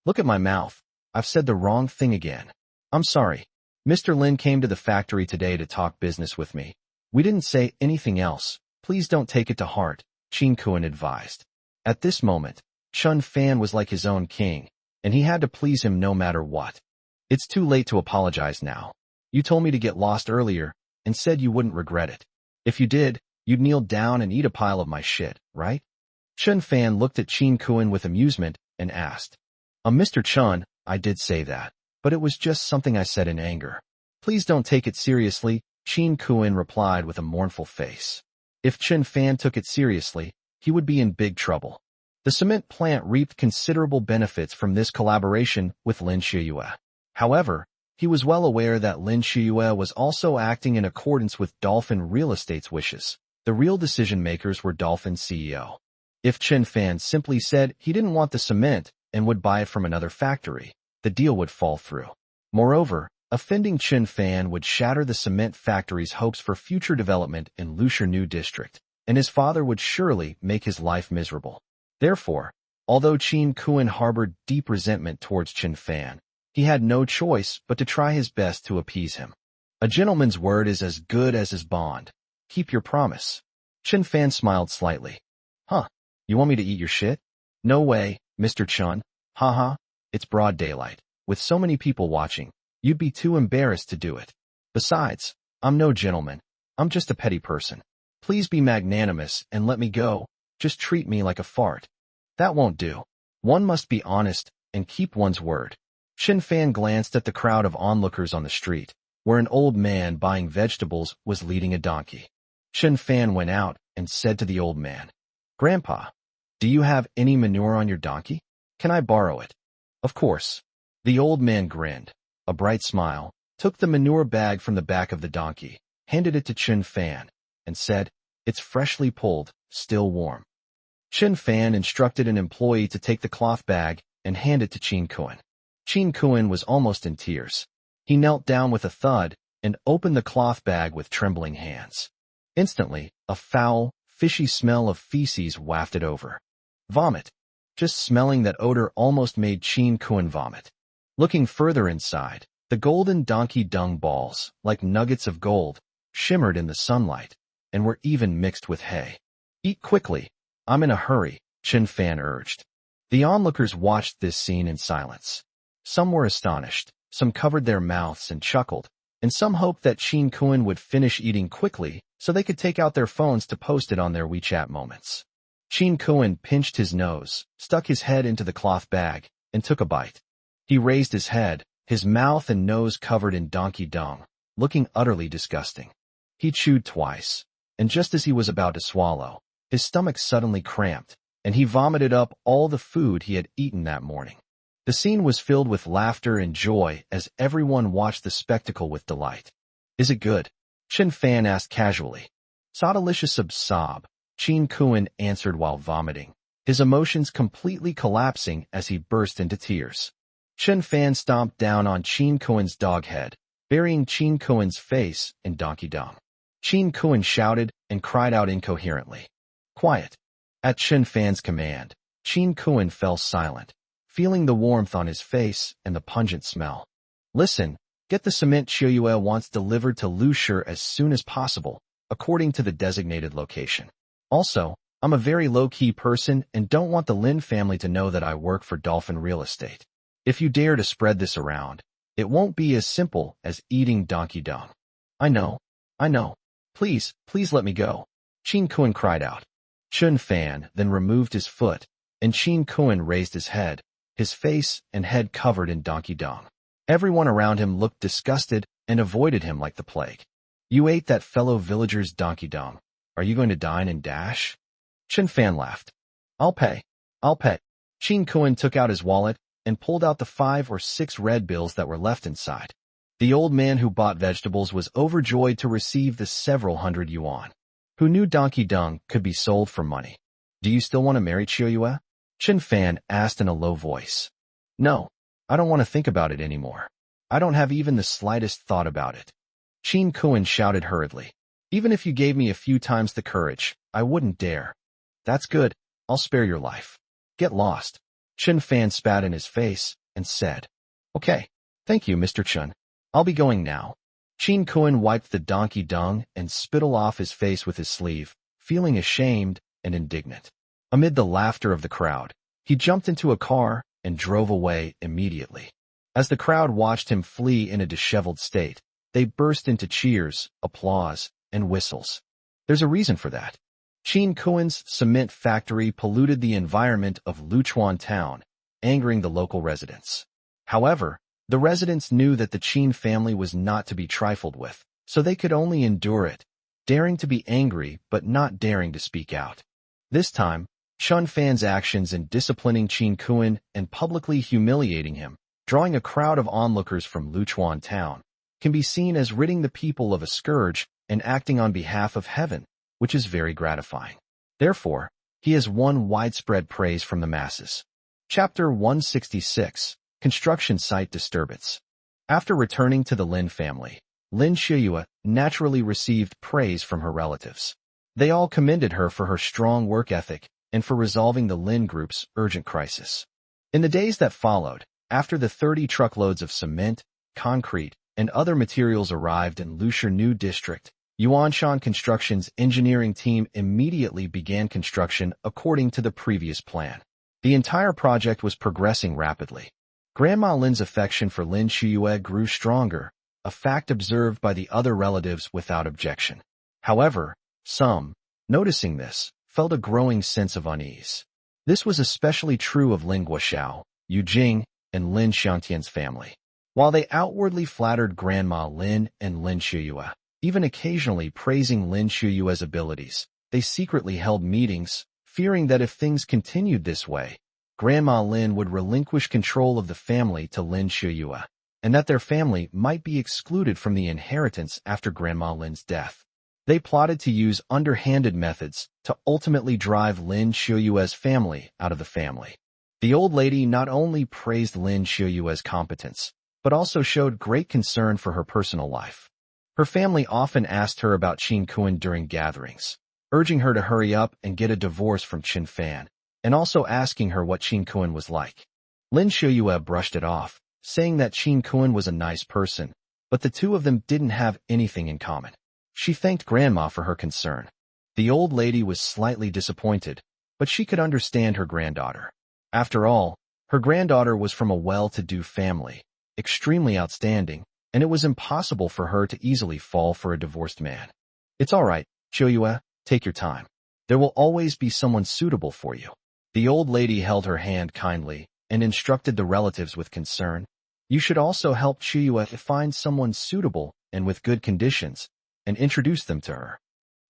Look at my mouth. I've said the wrong thing again. I'm sorry. Mr. Lin came to the factory today to talk business with me. We didn't say anything else. Please don't take it to heart, Qin Kuan advised. At this moment, Chen Fan was like his own king, and he had to please him no matter what. It's too late to apologize now. You told me to get lost earlier and said you wouldn't regret it. If you did, you'd kneel down and eat a pile of my shit, right? Chen Fan looked at Qin Kuan with amusement and asked, Mr. Chen, I did say that, but it was just something I said in anger. Please don't take it seriously, Qin Kuan replied with a mournful face. If Chen Fan took it seriously, he would be in big trouble. The cement plant reaped considerable benefits from this collaboration with Lin Shuyue. However, He was well aware that Lin Shiyue was also acting in accordance with Dolphin Real Estate's wishes. The real decision-makers were Dolphin's CEO. If Chen Fan simply said he didn't want the cement and would buy it from another factory, the deal would fall through. Moreover, offending Chen Fan would shatter the cement factory's hopes for future development in Lusher New District, and his father would surely make his life miserable. Therefore, although Qin Kuan harbored deep resentment towards Chen Fan, he had no choice but to try his best to appease him. A gentleman's word is as good as his bond. Keep your promise. Chen Fan smiled slightly. Huh, you want me to eat your shit? No way, Mr. Chun. Haha, it's broad daylight. With so many people watching, you'd be too embarrassed to do it. Besides, I'm no gentleman. I'm just a petty person. Please be magnanimous and let me go. Just treat me like a fart. That won't do. One must be honest and keep one's word. Chen Fan glanced at the crowd of onlookers on the street, where an old man buying vegetables was leading a donkey. Chen Fan went out and said to the old man, Grandpa, do you have any manure on your donkey? Can I borrow it? Of course. The old man grinned, a bright smile, took the manure bag from the back of the donkey, handed it to Chen Fan, and said, It's freshly pulled, still warm. Chen Fan instructed an employee to take the cloth bag and hand it to Qin Kuan. Qin Kuan was almost in tears. He knelt down with a thud and opened the cloth bag with trembling hands. Instantly, a foul, fishy smell of feces wafted over. Vomit. Just smelling that odor almost made Qin Kuan vomit. Looking further inside, the golden donkey dung balls, like nuggets of gold, shimmered in the sunlight, and were even mixed with hay. Eat quickly. I'm in a hurry, Chen Fan urged. The onlookers watched this scene in silence. Some were astonished, some covered their mouths and chuckled, and some hoped that Qin Kuan would finish eating quickly so they could take out their phones to post it on their WeChat moments. Qin Kuan pinched his nose, stuck his head into the cloth bag, and took a bite. He raised his head, his mouth and nose covered in donkey dung, looking utterly disgusting. He chewed twice, and just as he was about to swallow, his stomach suddenly cramped, and he vomited up all the food he had eaten that morning. The scene was filled with laughter and joy as everyone watched the spectacle with delight. Is it good? Chen Fan asked casually. Saudelicious sob, Qin Kuan answered while vomiting, his emotions completely collapsing as he burst into tears. Chen Fan stomped down on Qin Kuan's dog head, burying Qin Kuan's face in donkey dung. Qin Kuan shouted and cried out incoherently. Quiet. At Chen Fan's command, Qin Kuan fell silent, feeling the warmth on his face and the pungent smell. Listen, get the cement Shiyue wants delivered to Lusher as soon as possible, according to the designated location. Also, I'm a very low-key person and don't want the Lin family to know that I work for Dolphin Real Estate. If you dare to spread this around, it won't be as simple as eating donkey dung. I know. Please let me go. Qin Kuan cried out. Chen Fan then removed his foot, and Qin Kuan raised his head, his face and head covered in donkey dung. Everyone around him looked disgusted and avoided him like the plague. You ate that fellow villager's donkey dung. Are you going to dine and dash? Chen Fan laughed. I'll pay. Qin Kuan took out his wallet and pulled out the 5 or 6 red bills that were left inside. The old man who bought vegetables was overjoyed to receive the several hundred yuan. Who knew donkey dung could be sold for money? Do you still want to marry Chiyoyue? Chen Fan asked in a low voice. No, I don't want to think about it anymore. I don't have even the slightest thought about it. Qin Kuan shouted hurriedly. Even if you gave me a few times the courage, I wouldn't dare. That's good. I'll spare your life. Get lost. Chen Fan spat in his face and said, Okay, thank you, Mr. Chun. I'll be going now. Qin Kuan wiped the donkey dung and spittle off his face with his sleeve, feeling ashamed and indignant. Amid the laughter of the crowd, he jumped into a car and drove away immediately. As the crowd watched him flee in a disheveled state, they burst into cheers, applause, and whistles. There's a reason for that. Qin Kuan's cement factory polluted the environment of Luchuan town, angering the local residents. However, the residents knew that the Qin family was not to be trifled with, so they could only endure it, daring to be angry but not daring to speak out. This time, Chen Fan's actions in disciplining Qin Kuan and publicly humiliating him drawing a crowd of onlookers from Luchuan town, can be seen as ridding the people of a scourge and acting on behalf of heaven, which is very gratifying. Therefore, he has won widespread praise from the masses. Chapter 166, Construction Site Disturbance. After returning to the Lin family, Lin Shiyue naturally received praise from her relatives. They all commended her for her strong work ethic and for resolving the Lin group's urgent crisis. In the days that followed, after the 30 truckloads of cement, concrete, and other materials arrived in Lusher New District, Yuanshan Construction's engineering team immediately began construction according to the previous plan. The entire project was progressing rapidly. Grandma Lin's affection for Lin Shiyue grew stronger, a fact observed by the other relatives without objection. However, some, noticing this, felt a growing sense of unease. This was especially true of Lin Guoxiao, Yu Jing, and Lin Xiangtian's family. While they outwardly flattered Grandma Lin and Lin Shiyue, even occasionally praising Lin Shiyue's abilities, they secretly held meetings, fearing that if things continued this way, Grandma Lin would relinquish control of the family to Lin Shiyue, and that their family might be excluded from the inheritance after Grandma Lin's death. They plotted to use underhanded methods to ultimately drive Lin Shiyue's family out of the family. The old lady not only praised Lin Shiyue's competence, but also showed great concern for her personal life. Her family often asked her about Qin Kun during gatherings, urging her to hurry up and get a divorce from Qin Fan, and also asking her what Qin Kun was like. Lin Shiyue brushed it off, saying that Qin Kun was a nice person, but the two of them didn't have anything in common. She thanked Grandma for her concern. The old lady was slightly disappointed, but she could understand her granddaughter. After all, her granddaughter was from a well-to-do family, extremely outstanding, and it was impossible for her to easily fall for a divorced man. It's all right, Shiyue, take your time. There will always be someone suitable for you. The old lady held her hand kindly and instructed the relatives with concern. You should also help Shiyue find someone suitable and with good conditions, and introduce them to her.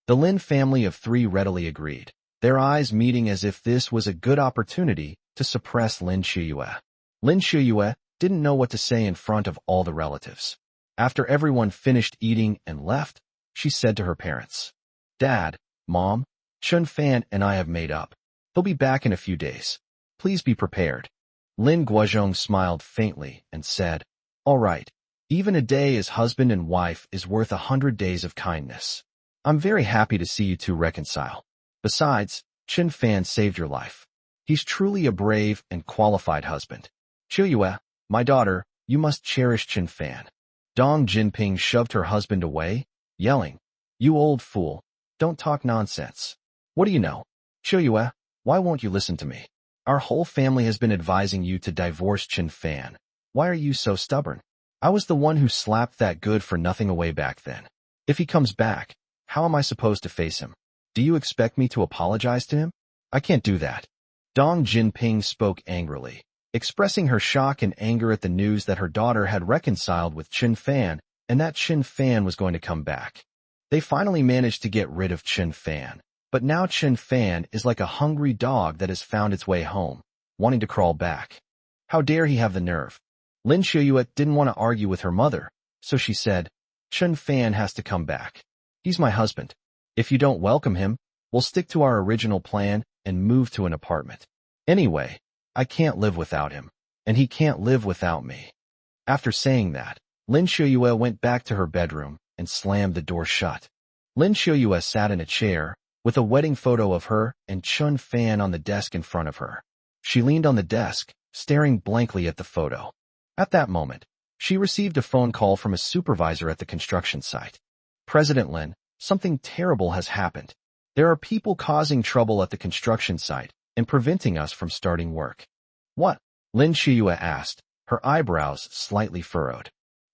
The Lin family of three readily agreed, their eyes meeting as if this was a good opportunity to suppress Lin Shiyue. Lin Shiyue didn't know what to say in front of all the relatives. After everyone finished eating and left, she said to her parents, Dad, Mom, Chun Fan and I have made up. He'll be back in a few days. Please be prepared. Lin Guozhong smiled faintly and said, All right, even a day as husband and wife is worth 100 days of kindness. I'm very happy to see you two reconcile. Besides, Qin Fan saved your life. He's truly a brave and qualified husband. Shiyue, my daughter, you must cherish Qin Fan. Dong Jinping shoved her husband away, yelling, You old fool, don't talk nonsense. What do you know? Shiyue, why won't you listen to me? Our whole family has been advising you to divorce Qin Fan. Why are you so stubborn? I was the one who slapped that good-for-nothing away back then. If he comes back, how am I supposed to face him? Do you expect me to apologize to him? I can't do that. Dong Jinping spoke angrily, expressing her shock and anger at the news that her daughter had reconciled with Qin Fan and that Qin Fan was going to come back. They finally managed to get rid of Qin Fan, but now Qin Fan is like a hungry dog that has found its way home, wanting to crawl back. How dare he have the nerve? Lin Shiyue didn't want to argue with her mother, so she said, Qin Fan has to come back. He's my husband. If you don't welcome him, we'll stick to our original plan and move to an apartment. Anyway, I can't live without him, and he can't live without me. After saying that, Lin Shiyue went back to her bedroom and slammed the door shut. Lin Shiyue sat in a chair, with a wedding photo of her and Qin Fan on the desk in front of her. She leaned on the desk, staring blankly at the photo. At that moment, she received a phone call from a supervisor at the construction site. President Lin, something terrible has happened. There are people causing trouble at the construction site and preventing us from starting work. What? Lin Shiyue asked, her eyebrows slightly furrowed.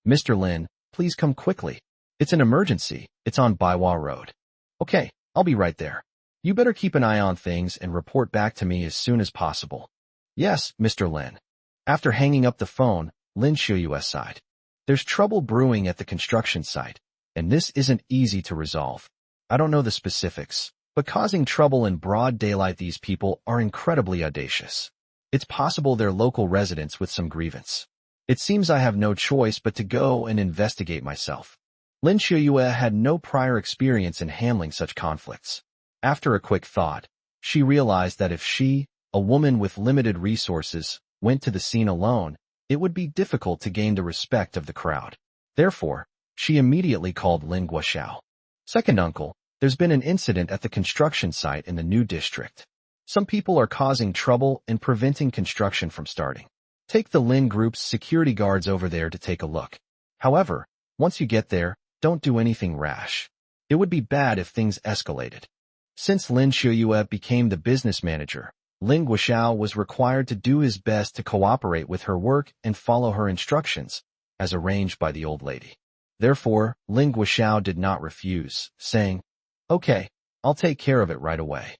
Mr. Lin, please come quickly. It's an emergency. It's on Baiwa Road. Okay, I'll be right there. You better keep an eye on things and report back to me as soon as possible. Yes, Mr. Lin. After hanging up the phone, Lin Shiyue sighed. There's trouble brewing at the construction site, and this isn't easy to resolve. I don't know the specifics, but causing trouble in broad daylight, these people are incredibly audacious. It's possible they're local residents with some grievance. It seems I have no choice but to go and investigate myself. Lin Xiuyue had no prior experience in handling such conflicts. After a quick thought, she realized that if she, a woman with limited resources, went to the scene alone, it would be difficult to gain the respect of the crowd. Therefore, she immediately called Lin Guoxiao. Second uncle, there's been an incident at the construction site in the new district. Some people are causing trouble and preventing construction from starting. Take the Lin Group's security guards over there to take a look. However, once you get there, don't do anything rash. It would be bad if things escalated. Since Lin Xiuyue became the business manager, Lin Guoxiao was required to do his best to cooperate with her work and follow her instructions, as arranged by the old lady. Therefore, Lin Guoxiao did not refuse, saying, "Okay, I'll take care of it right away."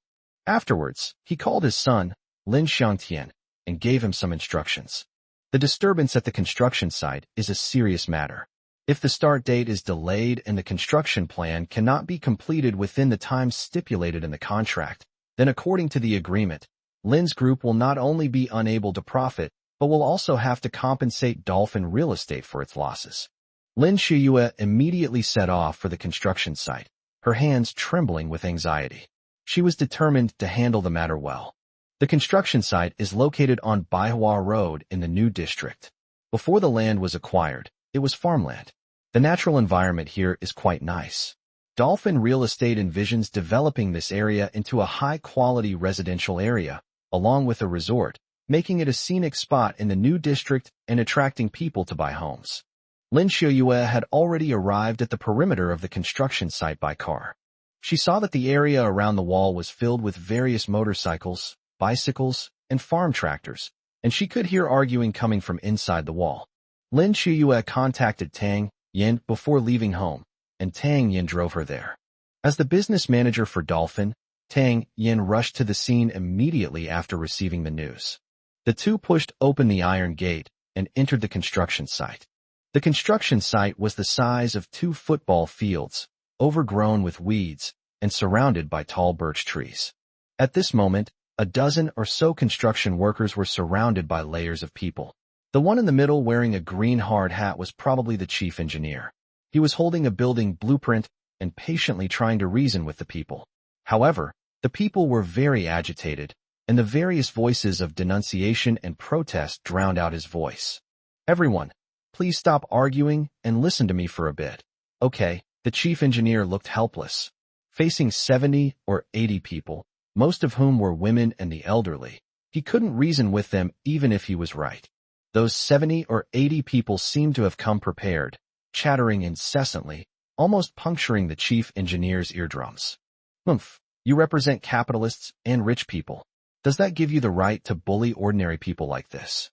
Afterwards, he called his son, Lin Xiangtian, and gave him some instructions. The disturbance at the construction site is a serious matter. If the start date is delayed and the construction plan cannot be completed within the time stipulated in the contract, then according to the agreement, Lin's group will not only be unable to profit, but will also have to compensate Dolphin Real Estate for its losses. Lin Xiuyue immediately set off for the construction site, her hands trembling with anxiety. She was determined to handle the matter well. The construction site is located on Manhwa Road in the new district. Before the land was acquired, it was farmland. The natural environment here is quite nice. Dolphin Real Estate envisions developing this area into a high-quality residential area, along with a resort, making it a scenic spot in the new district and attracting people to buy homes. Lin Xiuyue had already arrived at the perimeter of the construction site by car. She saw that the area around the wall was filled with various motorcycles, bicycles, and farm tractors, and she could hear arguing coming from inside the wall. Lin Xiuyue contacted Tang Yin before leaving home, and Tang Yin drove her there. As the business manager for Dolphin, Tang Yin rushed to the scene immediately after receiving the news. The two pushed open the iron gate and entered the construction site. The construction site was the size of 2 football fields, overgrown with weeds, and surrounded by tall birch trees. At this moment, a dozen or so construction workers were surrounded by layers of people. The one in the middle wearing a green hard hat was probably the chief engineer. He was holding a building blueprint and patiently trying to reason with the people. However, the people were very agitated, and the various voices of denunciation and protest drowned out his voice. "Everyone, please stop arguing and listen to me for a bit." "Okay." The chief engineer looked helpless. Facing 70 or 80 people, most of whom were women and the elderly, he couldn't reason with them even if he was right. Those 70 or 80 people seemed to have come prepared, chattering incessantly, almost puncturing the chief engineer's eardrums. "Humph, you represent capitalists and rich people. Does that give you the right to bully ordinary people like this?"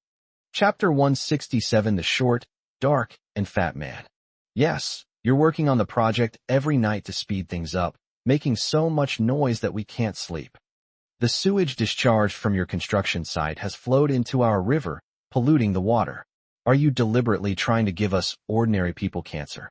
Chapter 167 The Short, Dark, and Fat Man. "Yes, you're working on the project every night to speed things up, making so much noise that we can't sleep. The sewage discharged from your construction site has flowed into our river, polluting the water. Are you deliberately trying to give us ordinary people cancer?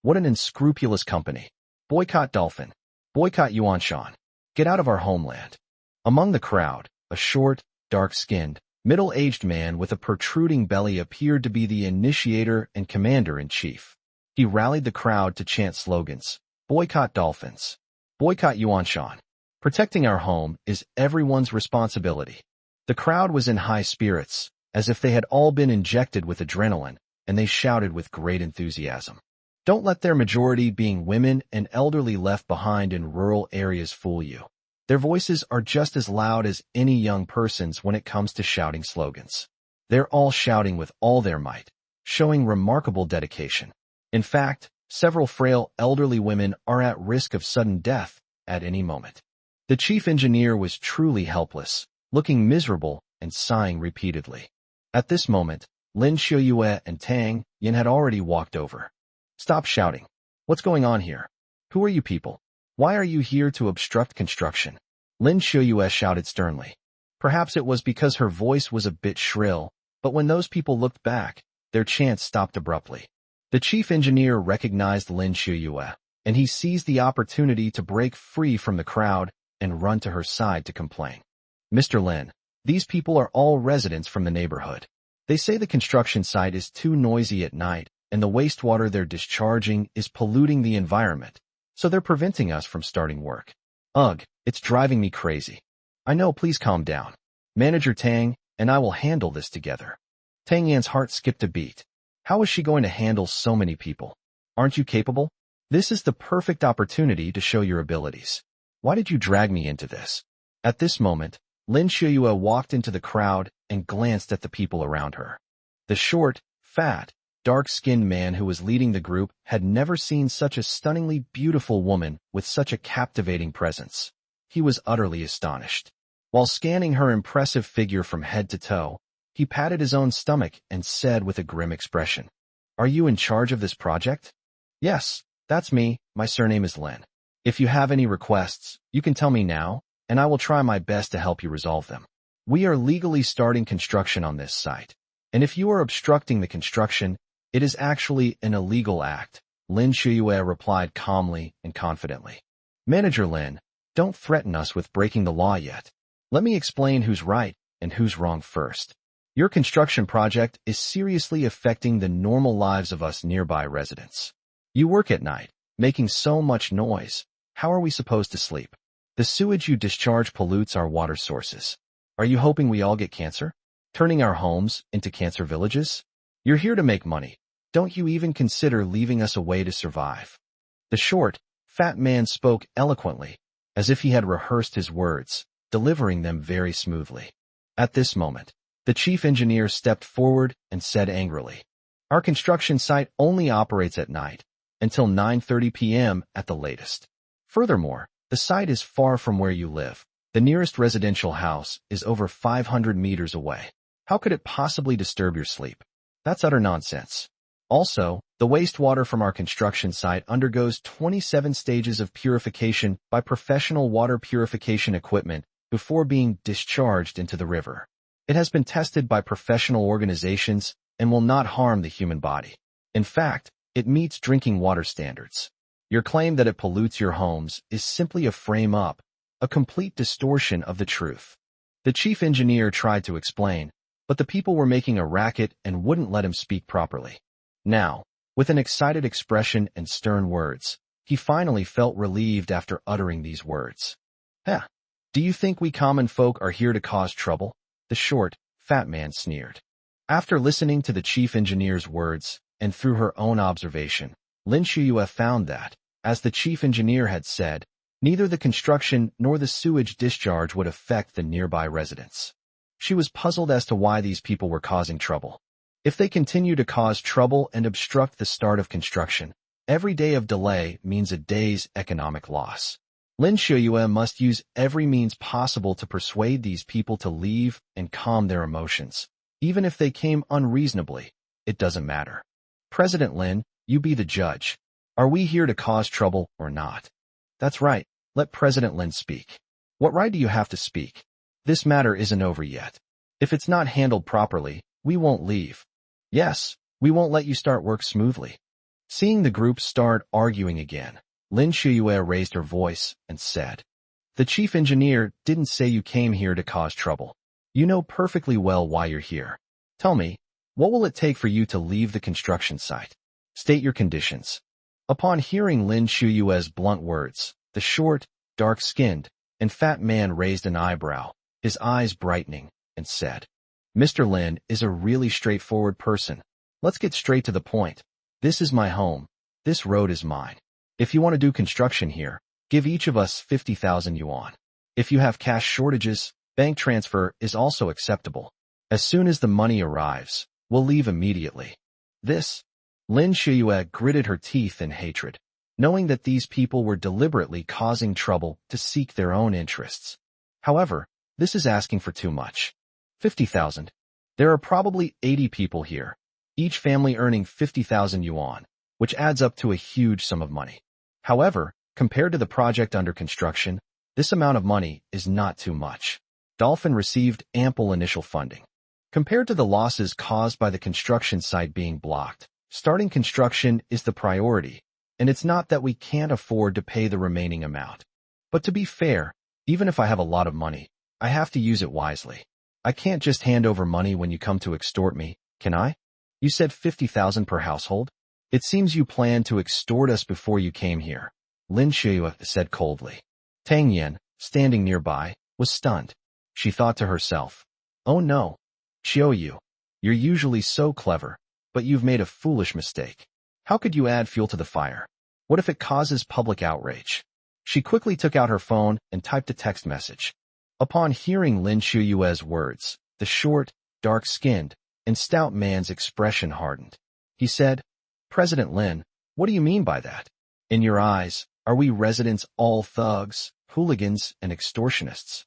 What an unscrupulous company. Boycott Dolphin. Boycott Yuanshan. Get out of our homeland." Among the crowd, a short, dark-skinned, middle-aged man with a protruding belly appeared to be the initiator and commander-in-chief. He rallied the crowd to chant slogans. "Boycott dolphins. Boycott Yuanshan. Protecting our home is everyone's responsibility." The crowd was in high spirits, as if they had all been injected with adrenaline, and they shouted with great enthusiasm. Don't let their majority being women and elderly left behind in rural areas fool you. Their voices are just as loud as any young person's when it comes to shouting slogans. They're all shouting with all their might, showing remarkable dedication. In fact, several frail elderly women are at risk of sudden death at any moment. The chief engineer was truly helpless, looking miserable and sighing repeatedly. At this moment, Lin Xiuyue and Tang Yin had already walked over. "Stop shouting. What's going on here? Who are you people? Why are you here to obstruct construction?" Lin Xiuyue shouted sternly. Perhaps it was because her voice was a bit shrill, but when those people looked back, their chants stopped abruptly. The chief engineer recognized Lin Xiuyue, and he seized the opportunity to break free from the crowd and run to her side to complain. "Mr. Lin, these people are all residents from the neighborhood. They say the construction site is too noisy at night, and the wastewater they're discharging is polluting the environment, so they're preventing us from starting work. Ugh, it's driving me crazy. I know, please calm down. Manager Tang and I will handle this together. Tang Yan's heart skipped a beat. How is she going to handle so many people? Aren't you capable? This is the perfect opportunity to show your abilities. Why did you drag me into this? At this moment, Lin Shuyue walked into the crowd and glanced at the people around her. The short, fat, dark-skinned man who was leading the group had never seen such a stunningly beautiful woman with such a captivating presence. He was utterly astonished. While scanning her impressive figure from head to toe, he patted his own stomach and said with a grim expression, "Are you in charge of this project?" "Yes, that's me. My surname is Lin. If you have any requests, you can tell me now, and I will try my best to help you resolve them. We are legally starting construction on this site, and if you are obstructing the construction, it is actually an illegal act," Lin Shuyue replied calmly and confidently. "Manager Lin, don't threaten us with breaking the law yet. Let me explain who's right and who's wrong first. Your construction project is seriously affecting the normal lives of us nearby residents. You work at night, making so much noise. How are we supposed to sleep? The sewage you discharge pollutes our water sources. Are you hoping we all get cancer? Turning our homes into cancer villages? You're here to make money. Don't you even consider leaving us a way to survive?" The short, fat man spoke eloquently, as if he had rehearsed his words, delivering them very smoothly. At this moment, the chief engineer stepped forward and said angrily, "Our construction site only operates at night, until 9:30 p.m. at the latest. Furthermore, the site is far from where you live. The nearest residential house is over 500 meters away. How could it possibly disturb your sleep? That's utter nonsense. Also, the wastewater from our construction site undergoes 27 stages of purification by professional water purification equipment before being discharged into the river. It has been tested by professional organizations and will not harm the human body. In fact, it meets drinking water standards. Your claim that it pollutes your homes is simply a frame-up, a complete distortion of the truth." The chief engineer tried to explain, but the people were making a racket and wouldn't let him speak properly. Now, with an excited expression and stern words, he finally felt relieved after uttering these words. "Huh. Do you think we common folk are here to cause trouble?" The short, fat man sneered. After listening to the chief engineer's words, and through her own observation, Lin Shuyue found that, as the chief engineer had said, neither the construction nor the sewage discharge would affect the nearby residents. She was puzzled as to why these people were causing trouble. If they continue to cause trouble and obstruct the start of construction, every day of delay means a day's economic loss. Lin Shuyue must use every means possible to persuade these people to leave and calm their emotions. Even if they came unreasonably, it doesn't matter. "President Lin, you be the judge. Are we here to cause trouble or not?" "That's right. Let President Lin speak." "What right do you have to speak? This matter isn't over yet. If it's not handled properly, we won't leave." "Yes, we won't let you start work smoothly." Seeing the group start arguing again, Lin Shuyue raised her voice and said, "The chief engineer didn't say you came here to cause trouble. You know perfectly well why you're here. Tell me, what will it take for you to leave the construction site? State your conditions." Upon hearing Lin Shuyue's blunt words, the short, dark-skinned, and fat man raised an eyebrow, his eyes brightening, and said, "Mr. Lin is a really straightforward person. Let's get straight to the point. This is my home. This road is mine. If you want to do construction here, give each of us 50,000 yuan. If you have cash shortages, bank transfer is also acceptable. As soon as the money arrives, we'll leave immediately." This, Lin Shuyue gritted her teeth in hatred, knowing that these people were deliberately causing trouble to seek their own interests. However, this is asking for too much. 50,000. There are probably 80 people here, each family earning 50,000 yuan, which adds up to a huge sum of money. However, compared to the project under construction, this amount of money is not too much. Dolphin received ample initial funding. Compared to the losses caused by the construction site being blocked, starting construction is the priority, and it's not that we can't afford to pay the remaining amount. But to be fair, even if I have a lot of money, I have to use it wisely. I can't just hand over money when you come to extort me, Can I? You said 50,000 per household? It seems you planned to extort us before you came here, Lin Shuyue said coldly. Tang Yin, standing nearby, was stunned. She thought to herself, oh no, Xiaoyu, you're usually so clever, but you've made a foolish mistake. How could you add fuel to the fire? What if it causes public outrage? She quickly took out her phone and typed a text message. Upon hearing Lin Shuyue's words, the short, dark-skinned, and stout man's expression hardened. He said, President Lin, what do you mean by that? In your eyes, are we residents all thugs, hooligans, and extortionists?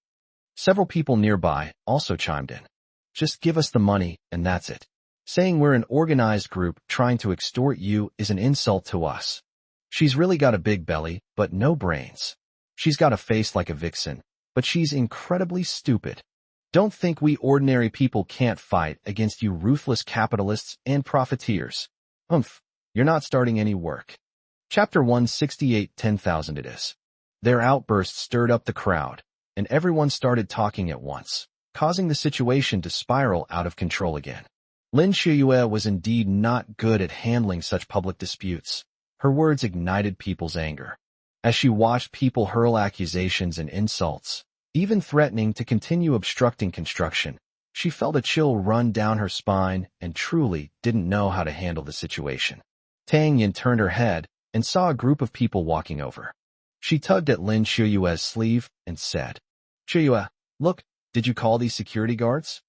Several people nearby also chimed in. Just give us the money, and that's it. Saying we're an organized group trying to extort you is an insult to us. She's really got a big belly, but no brains. She's got a face like a vixen, but she's incredibly stupid. Don't think we ordinary people can't fight against you ruthless capitalists and profiteers. You're not starting any work. Chapter 168, 10,000 it is. Their outburst stirred up the crowd, and everyone started talking at once, causing the situation to spiral out of control again. Lin Shuyue was indeed not good at handling such public disputes. Her words ignited people's anger. As she watched people hurl accusations and insults, even threatening to continue obstructing construction, she felt a chill run down her spine and truly didn't know how to handle the situation. Tang Yin turned her head and saw a group of people walking over. She tugged at Lin Shuyue's sleeve and said, Shuyue, look, did you call these security guards?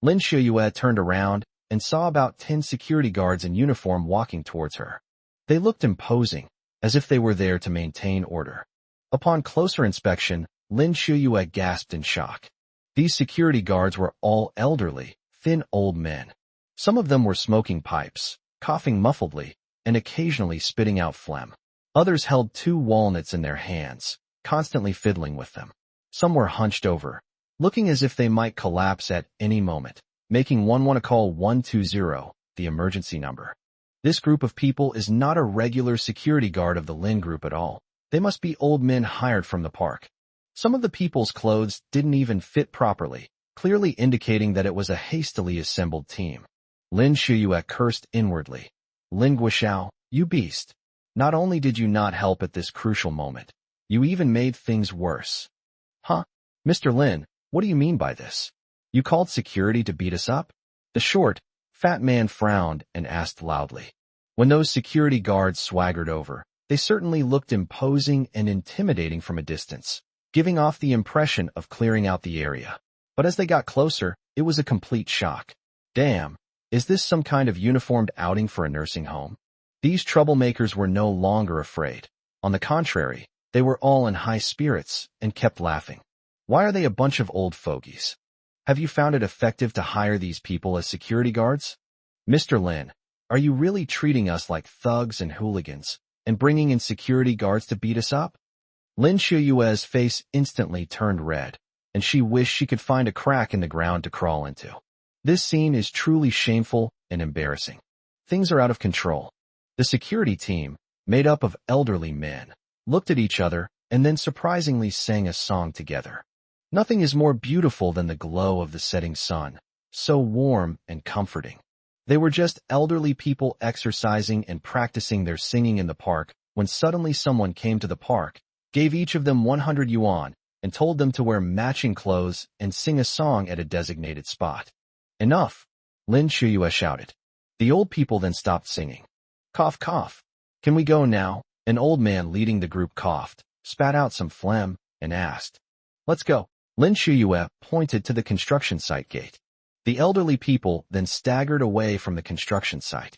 Lin Shuyue turned around and saw about 10 security guards in uniform walking towards her. They looked imposing, as if they were there to maintain order. Upon closer inspection, Lin Shuyue gasped in shock. These security guards were all elderly, thin old men. Some of them were smoking pipes, coughing muffledly, and occasionally spitting out phlegm. Others held 2 walnuts in their hands, constantly fiddling with them. Some were hunched over, looking as if they might collapse at any moment, making one want to call 120, the emergency number. This group of people is not a regular security guard of the Lin Group at all. They must be old men hired from the park. Some of the people's clothes didn't even fit properly, clearly indicating that it was a hastily assembled team. Lin Shuyue cursed inwardly. Lin Guoxiao, you beast. Not only did you not help at this crucial moment, you even made things worse. Huh? Mr. Lin, what do you mean by this? You called security to beat us up? The short, fat man frowned and asked loudly. When those security guards swaggered over, they certainly looked imposing and intimidating from a distance, giving off the impression of clearing out the area. But as they got closer, it was a complete shock. Damn, is this some kind of uniformed outing for a nursing home? These troublemakers were no longer afraid. On the contrary, they were all in high spirits and kept laughing. Why are they a bunch of old fogies? Have you found it effective to hire these people as security guards? Mr. Lin, are you really treating us like thugs and hooligans and bringing in security guards to beat us up? Lin Shuyue's face instantly turned red, and she wished she could find a crack in the ground to crawl into. This scene is truly shameful and embarrassing. Things are out of control. The security team, made up of elderly men, looked at each other and then surprisingly sang a song together. Nothing is more beautiful than the glow of the setting sun, so warm and comforting. They were just elderly people exercising and practicing their singing in the park when suddenly someone came to the park, gave each of them 100 yuan, and told them to wear matching clothes and sing a song at a designated spot. Enough! Lin Shuyue shouted. The old people then stopped singing. Cough, cough. Can we go now? An old man leading the group coughed, spat out some phlegm, and asked. Let's go. Lin Shuyue pointed to the construction site gate. The elderly people then staggered away from the construction site.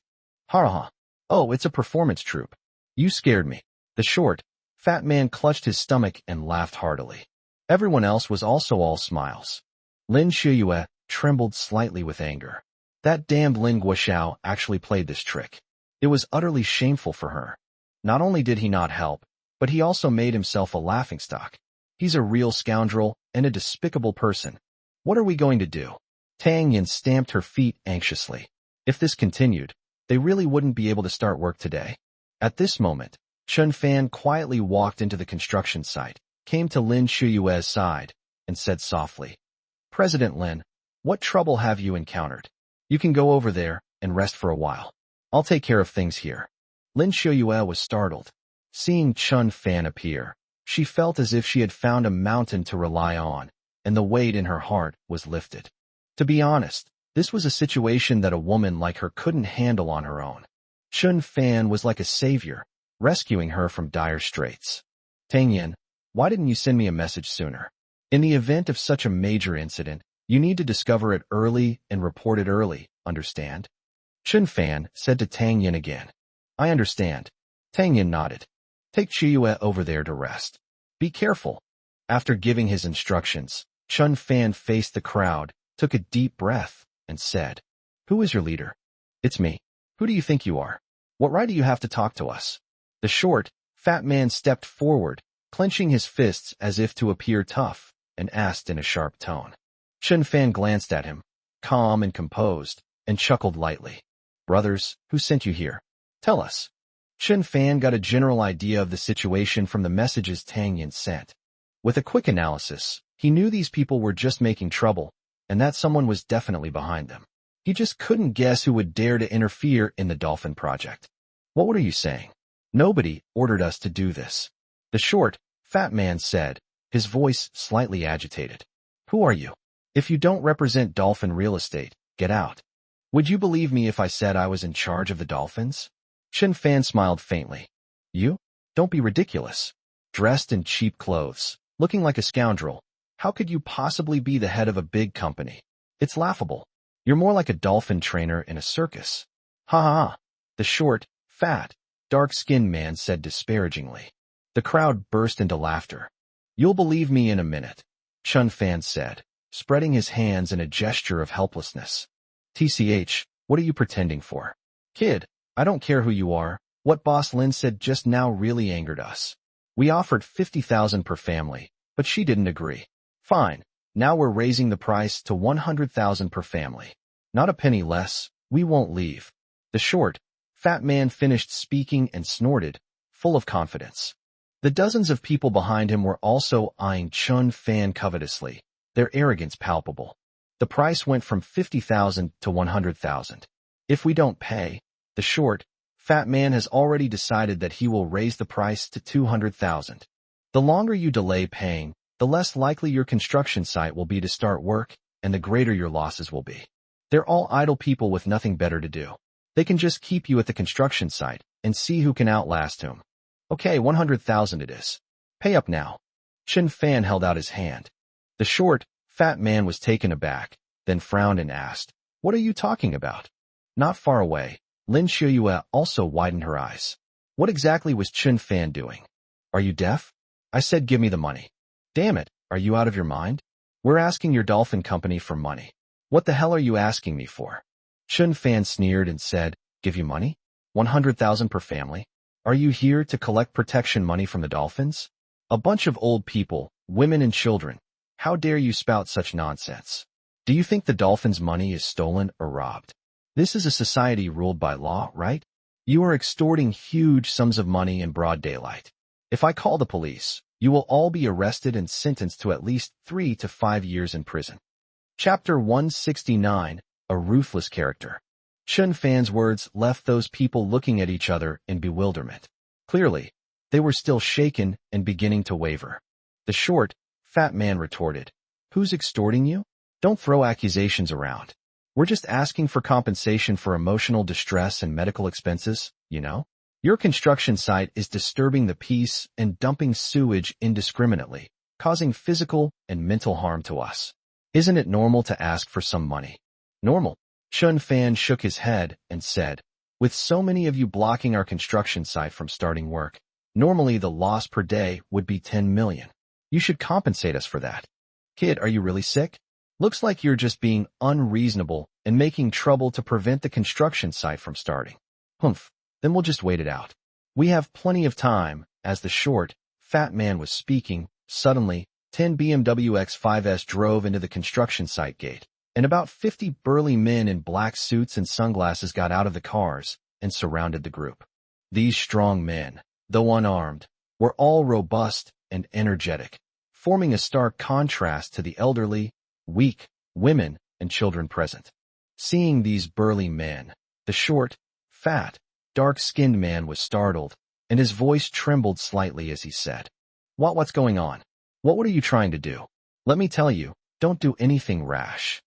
Ha ha. Oh, it's a performance troupe. You scared me. The short, fat man clutched his stomach and laughed heartily. Everyone else was also all smiles. Lin Shuyue trembled slightly with anger. That damned Lin Guoxiao actually played this trick. It was utterly shameful for her. Not only did he not help, but he also made himself a laughingstock. He's a real scoundrel and a despicable person. What are we going to do? Tang Yin stamped her feet anxiously. If this continued, they really wouldn't be able to start work today. At this moment, Chun Fan quietly walked into the construction site, came to Lin Shuyue's side, and said softly, President Lin, what trouble have you encountered? You can go over there and rest for a while. I'll take care of things here. Lin Xiaoyue was startled. Seeing Chun Fan appear, she felt as if she had found a mountain to rely on, and the weight in her heart was lifted. To be honest, this was a situation that a woman like her couldn't handle on her own. Chun Fan was like a savior, rescuing her from dire straits. Tang Yin, why didn't you send me a message sooner? In the event of such a major incident, you need to discover it early and report it early, understand? Chun Fan said to Tang Yin again. I understand. Tang Yin nodded. Take Chiyue over there to rest. Be careful. After giving his instructions, Chun Fan faced the crowd, took a deep breath, and said, Who is your leader? It's me. Who do you think you are? What right do you have to talk to us? The short, fat man stepped forward, clenching his fists as if to appear tough, and asked in a sharp tone. Chun Fan glanced at him, calm and composed, and chuckled lightly. Brothers, who sent you here? Tell us. Chun Fan got a general idea of the situation from the messages Tang Yin sent. With a quick analysis, he knew these people were just making trouble, and that someone was definitely behind them. He just couldn't guess who would dare to interfere in the Dolphin Project. What are you saying? Nobody ordered us to do this. The short, fat man said, his voice slightly agitated. Who are you? If you don't represent Dolphin Real Estate, get out. Would you believe me if I said I was in charge of the Dolphins? Chun Fan smiled faintly. You? Don't be ridiculous. Dressed in cheap clothes, looking like a scoundrel, how could you possibly be the head of a big company? It's laughable. You're more like a dolphin trainer in a circus. Ha ha ha. The short, fat, dark-skinned man said disparagingly. The crowd burst into laughter. You'll believe me in a minute, Chun Fan said, spreading his hands in a gesture of helplessness. TCH, what are you pretending for? Kid, I don't care who you are. What Boss Lin said just now really angered us. We offered 50,000 per family, but she didn't agree. Fine, now we're raising the price to 100,000 per family. Not a penny less, we won't leave. The short, fat man finished speaking and snorted, full of confidence. The dozens of people behind him were also eyeing Chun Fan covetously, their arrogance palpable. The price went from 50,000 to 100,000. If we don't pay, the short, fat man has already decided that he will raise the price to 200,000. The longer you delay paying, the less likely your construction site will be to start work, and the greater your losses will be. They're all idle people with nothing better to do. They can just keep you at the construction site and see who can outlast whom. Okay, 100,000 it is. Pay up now. Chun Fan held out his hand. The short, fat man was taken aback, then frowned and asked, What are you talking about? Not far away, Lin Xiaoyue also widened her eyes. What exactly was Chun Fan doing? Are you deaf? I said give me the money. Damn it, are you out of your mind? We're asking your dolphin company for money. What the hell are you asking me for? Chun Fan sneered and said, Give you money? 100,000 per family? Are you here to collect protection money from the dolphins? A bunch of old people, women and children. How dare you spout such nonsense? Do you think the dolphins' money is stolen or robbed? This is a society ruled by law, right? You are extorting huge sums of money in broad daylight. If I call the police, you will all be arrested and sentenced to at least 3 to 5 years in prison. Chapter 169, A Ruthless Character. Chun Fan's words left those people looking at each other in bewilderment. Clearly, they were still shaken and beginning to waver. The short, fat man retorted, Who's extorting you? Don't throw accusations around. We're just asking for compensation for emotional distress and medical expenses, you know? Your construction site is disturbing the peace and dumping sewage indiscriminately, causing physical and mental harm to us. Isn't it normal to ask for some money? Normal. Chun Fan shook his head and said, With so many of you blocking our construction site from starting work, normally the loss per day would be 10 million. You should compensate us for that. Kid, are you really sick? Looks like you're just being unreasonable and making trouble to prevent the construction site from starting. Humph, then we'll just wait it out. We have plenty of time. As the short, fat man was speaking, suddenly, 10 BMW X5s drove into the construction site gate, and about 50 burly men in black suits and sunglasses got out of the cars and surrounded the group. These strong men, though unarmed, were all robust and energetic, forming a stark contrast to the elderly, weak, women, and children present. Seeing these burly men, the short, fat, dark-skinned man was startled, and his voice trembled slightly as he said, What's going on? What are you trying to do? Let me tell you, don't do anything rash.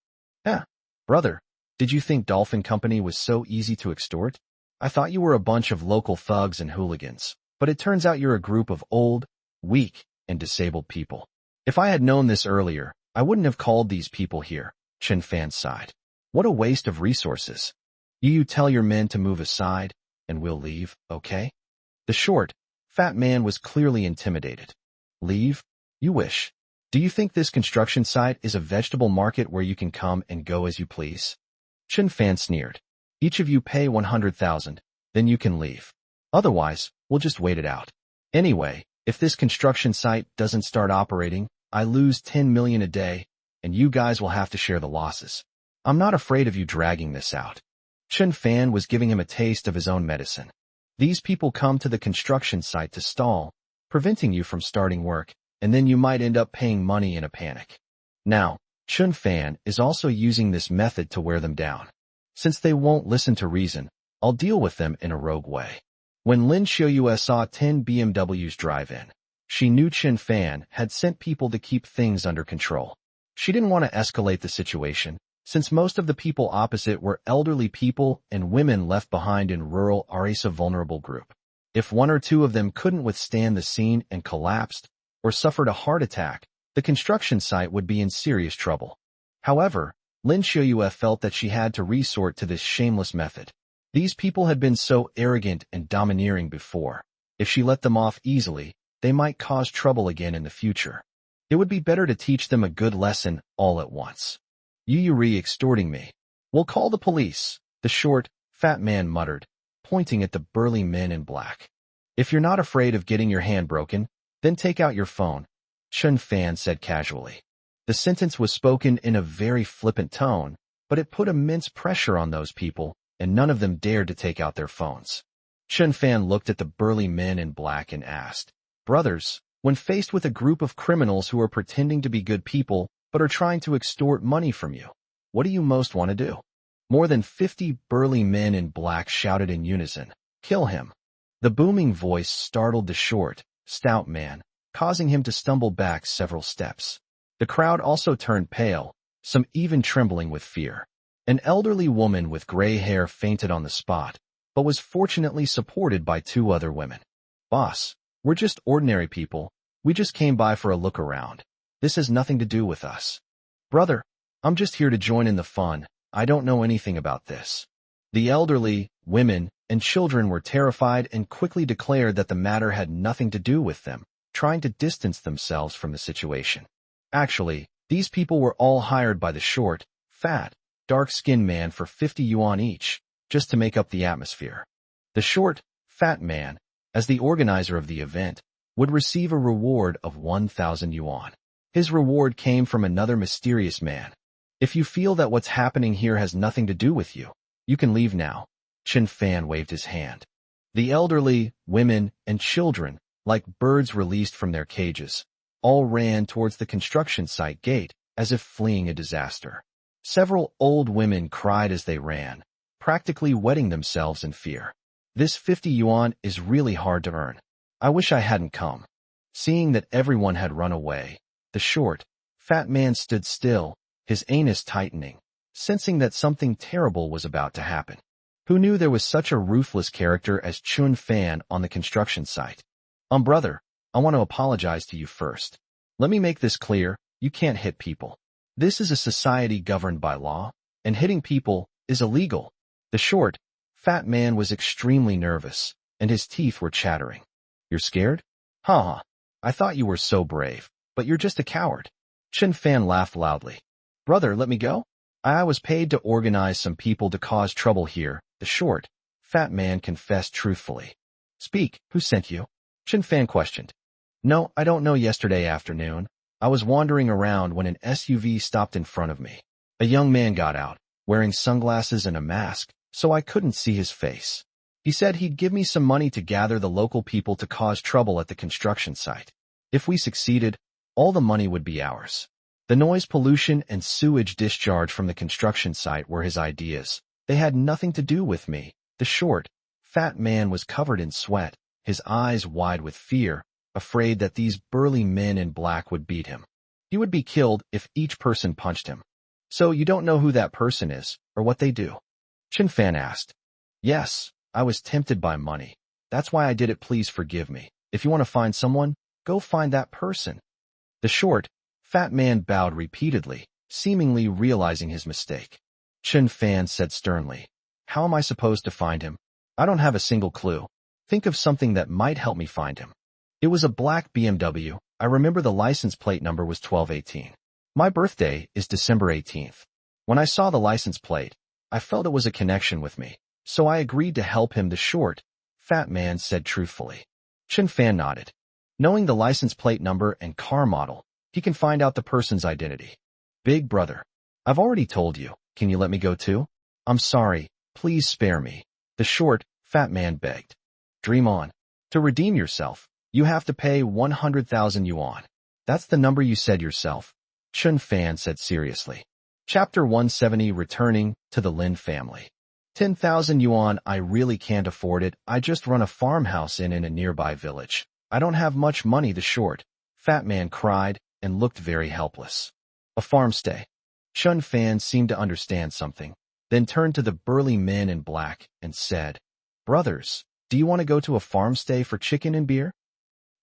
Brother, did you think Dolphin Company was so easy to extort? I thought you were a bunch of local thugs and hooligans, but it turns out you're a group of old, weak, and disabled people. If I had known this earlier, I wouldn't have called these people here, Chen Fan sighed. What a waste of resources. You tell your men to move aside, and we'll leave, okay? The short, fat man was clearly intimidated. Leave? You wish. Do you think this construction site is a vegetable market where you can come and go as you please? Chen Fan sneered. Each of you pay 100,000, then you can leave. Otherwise, we'll just wait it out. Anyway, if this construction site doesn't start operating, I lose 10 million a day, and you guys will have to share the losses. I'm not afraid of you dragging this out. Chen Fan was giving him a taste of his own medicine. These people come to the construction site to stall, preventing you from starting work, and then you might end up paying money in a panic. Now, Chen Fan is also using this method to wear them down. Since they won't listen to reason, I'll deal with them in a rogue way. When Lin Xiaoyue saw 10 BMWs drive in, she knew Chen Fan had sent people to keep things under control. She didn't want to escalate the situation, since most of the people opposite were elderly people and women left behind in rural Arisa vulnerable group. If one or two of them couldn't withstand the scene and collapsed, or suffered a heart attack, the construction site would be in serious trouble. However, Lin Xiaoyue felt that she had to resort to this shameless method. These people had been so arrogant and domineering before. If she let them off easily, they might cause trouble again in the future. It would be better to teach them a good lesson all at once. You extorting me. We'll call the police, the short, fat man muttered, pointing at the burly men in black. If you're not afraid of getting your hand broken, then take out your phone, Chen Fan said casually. The sentence was spoken in a very flippant tone, but it put immense pressure on those people, and none of them dared to take out their phones. Chen Fan looked at the burly men in black and asked, Brothers, when faced with a group of criminals who are pretending to be good people but are trying to extort money from you, what do you most want to do? More than 50 burly men in black shouted in unison, Kill him. The booming voice startled the short, stout man, causing him to stumble back several steps. The crowd also turned pale, some even trembling with fear. An elderly woman with gray hair fainted on the spot, but was fortunately supported by two other women. Boss, we're just ordinary people. We just came by for a look around. This has nothing to do with us. Brother, I'm just here to join in the fun. I don't know anything about this. The elderly, women, and children were terrified and quickly declared that the matter had nothing to do with them, trying to distance themselves from the situation. Actually, these people were all hired by the short, fat, dark-skinned man for 50 yuan each, just to make up the atmosphere. The short, fat man, as the organizer of the event, would receive a reward of 1,000 yuan. His reward came from another mysterious man. If you feel that what's happening here has nothing to do with you, you can leave now. Chen Fan waved his hand. The elderly, women, and children, like birds released from their cages, all ran towards the construction site gate as if fleeing a disaster. Several old women cried as they ran, practically wetting themselves in fear. This 50 yuan is really hard to earn. I wish I hadn't come. Seeing that everyone had run away, the short, fat man stood still, his anus tightening, sensing that something terrible was about to happen. Who knew there was such a ruthless character as Chen Fan on the construction site? Brother, I want to apologize to you first. Let me make this clear, you can't hit people. This is a society governed by law, and hitting people is illegal. The short, fat man was extremely nervous, and his teeth were chattering. You're scared? Ha! I thought you were so brave, but you're just a coward. Chen Fan laughed loudly. Brother, let me go? I was paid to organize some people to cause trouble here, the short, fat man confessed truthfully. Speak, who sent you? Chen Fan questioned. No, I don't know. Yesterday afternoon, I was wandering around when an SUV stopped in front of me. A young man got out, wearing sunglasses and a mask, so I couldn't see his face. He said he'd give me some money to gather the local people to cause trouble at the construction site. If we succeeded, all the money would be ours. The noise pollution and sewage discharge from the construction site were his ideas. They had nothing to do with me. The short, fat man was covered in sweat, his eyes wide with fear, afraid that these burly men in black would beat him. He would be killed if each person punched him. So you don't know who that person is, or what they do? Chen Fan asked. Yes, I was tempted by money. That's why I did it. Please forgive me. If you want to find someone, go find that person. The short, fat man bowed repeatedly, seemingly realizing his mistake. Chen Fan said sternly, How am I supposed to find him? I don't have a single clue. Think of something that might help me find him. It was a black BMW. I remember the license plate number was 1218. My birthday is December 18th. When I saw the license plate, I felt it was a connection with me, so I agreed to help him. The short, fat man said truthfully. Chen Fan nodded. Knowing the license plate number and car model, he can find out the person's identity. Big brother, I've already told you. Can you let me go too? I'm sorry. Please spare me. The short, fat man begged. Dream on. To redeem yourself, you have to pay 100,000 yuan. That's the number you said yourself. Chen Fan said seriously. Chapter 170. Returning to the Lin family. 10,000 yuan. I really can't afford it. I just run a farmhouse in a nearby village. I don't have much money. The short, fat man cried and looked very helpless. A farmstay. Chen Fan seemed to understand something, then turned to the burly men in black and said, Brothers, do you want to go to a farmstay for chicken and beer?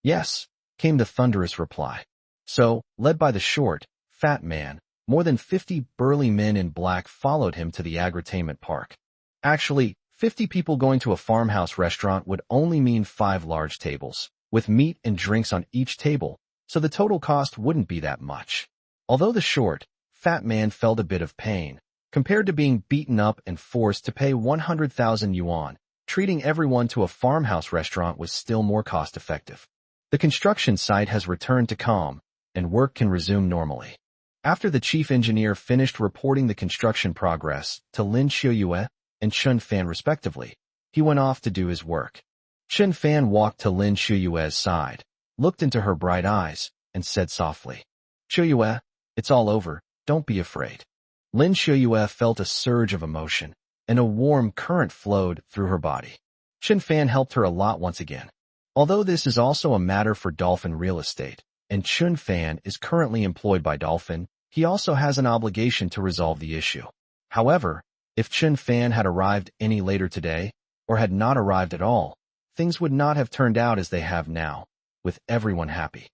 Yes, came the thunderous reply. So, led by the short, fat man, more than 50 burly men in black followed him to the agritainment park. Actually, 50 people going to a farmhouse restaurant would only mean 5 large tables, with meat and drinks on each table, so the total cost wouldn't be that much. Although the short, fat man felt a bit of pain, compared to being beaten up and forced to pay 100,000 yuan, treating everyone to a farmhouse restaurant was still more cost-effective. The construction site has returned to calm, and work can resume normally. After the chief engineer finished reporting the construction progress to Lin Xiuyue and Chen Fan respectively, he went off to do his work. Chen Fan walked to Lin Xiuyue's side, looked into her bright eyes, and said softly, Xiuyue, it's all over, don't be afraid. Lin Xiuyue felt a surge of emotion, and a warm current flowed through her body. Chen Fan helped her a lot once again. Although this is also a matter for Dolphin Real Estate, and Chen Fan is currently employed by Dolphin, he also has an obligation to resolve the issue. However, if Chen Fan had arrived any later today, or had not arrived at all, things would not have turned out as they have now, with everyone happy.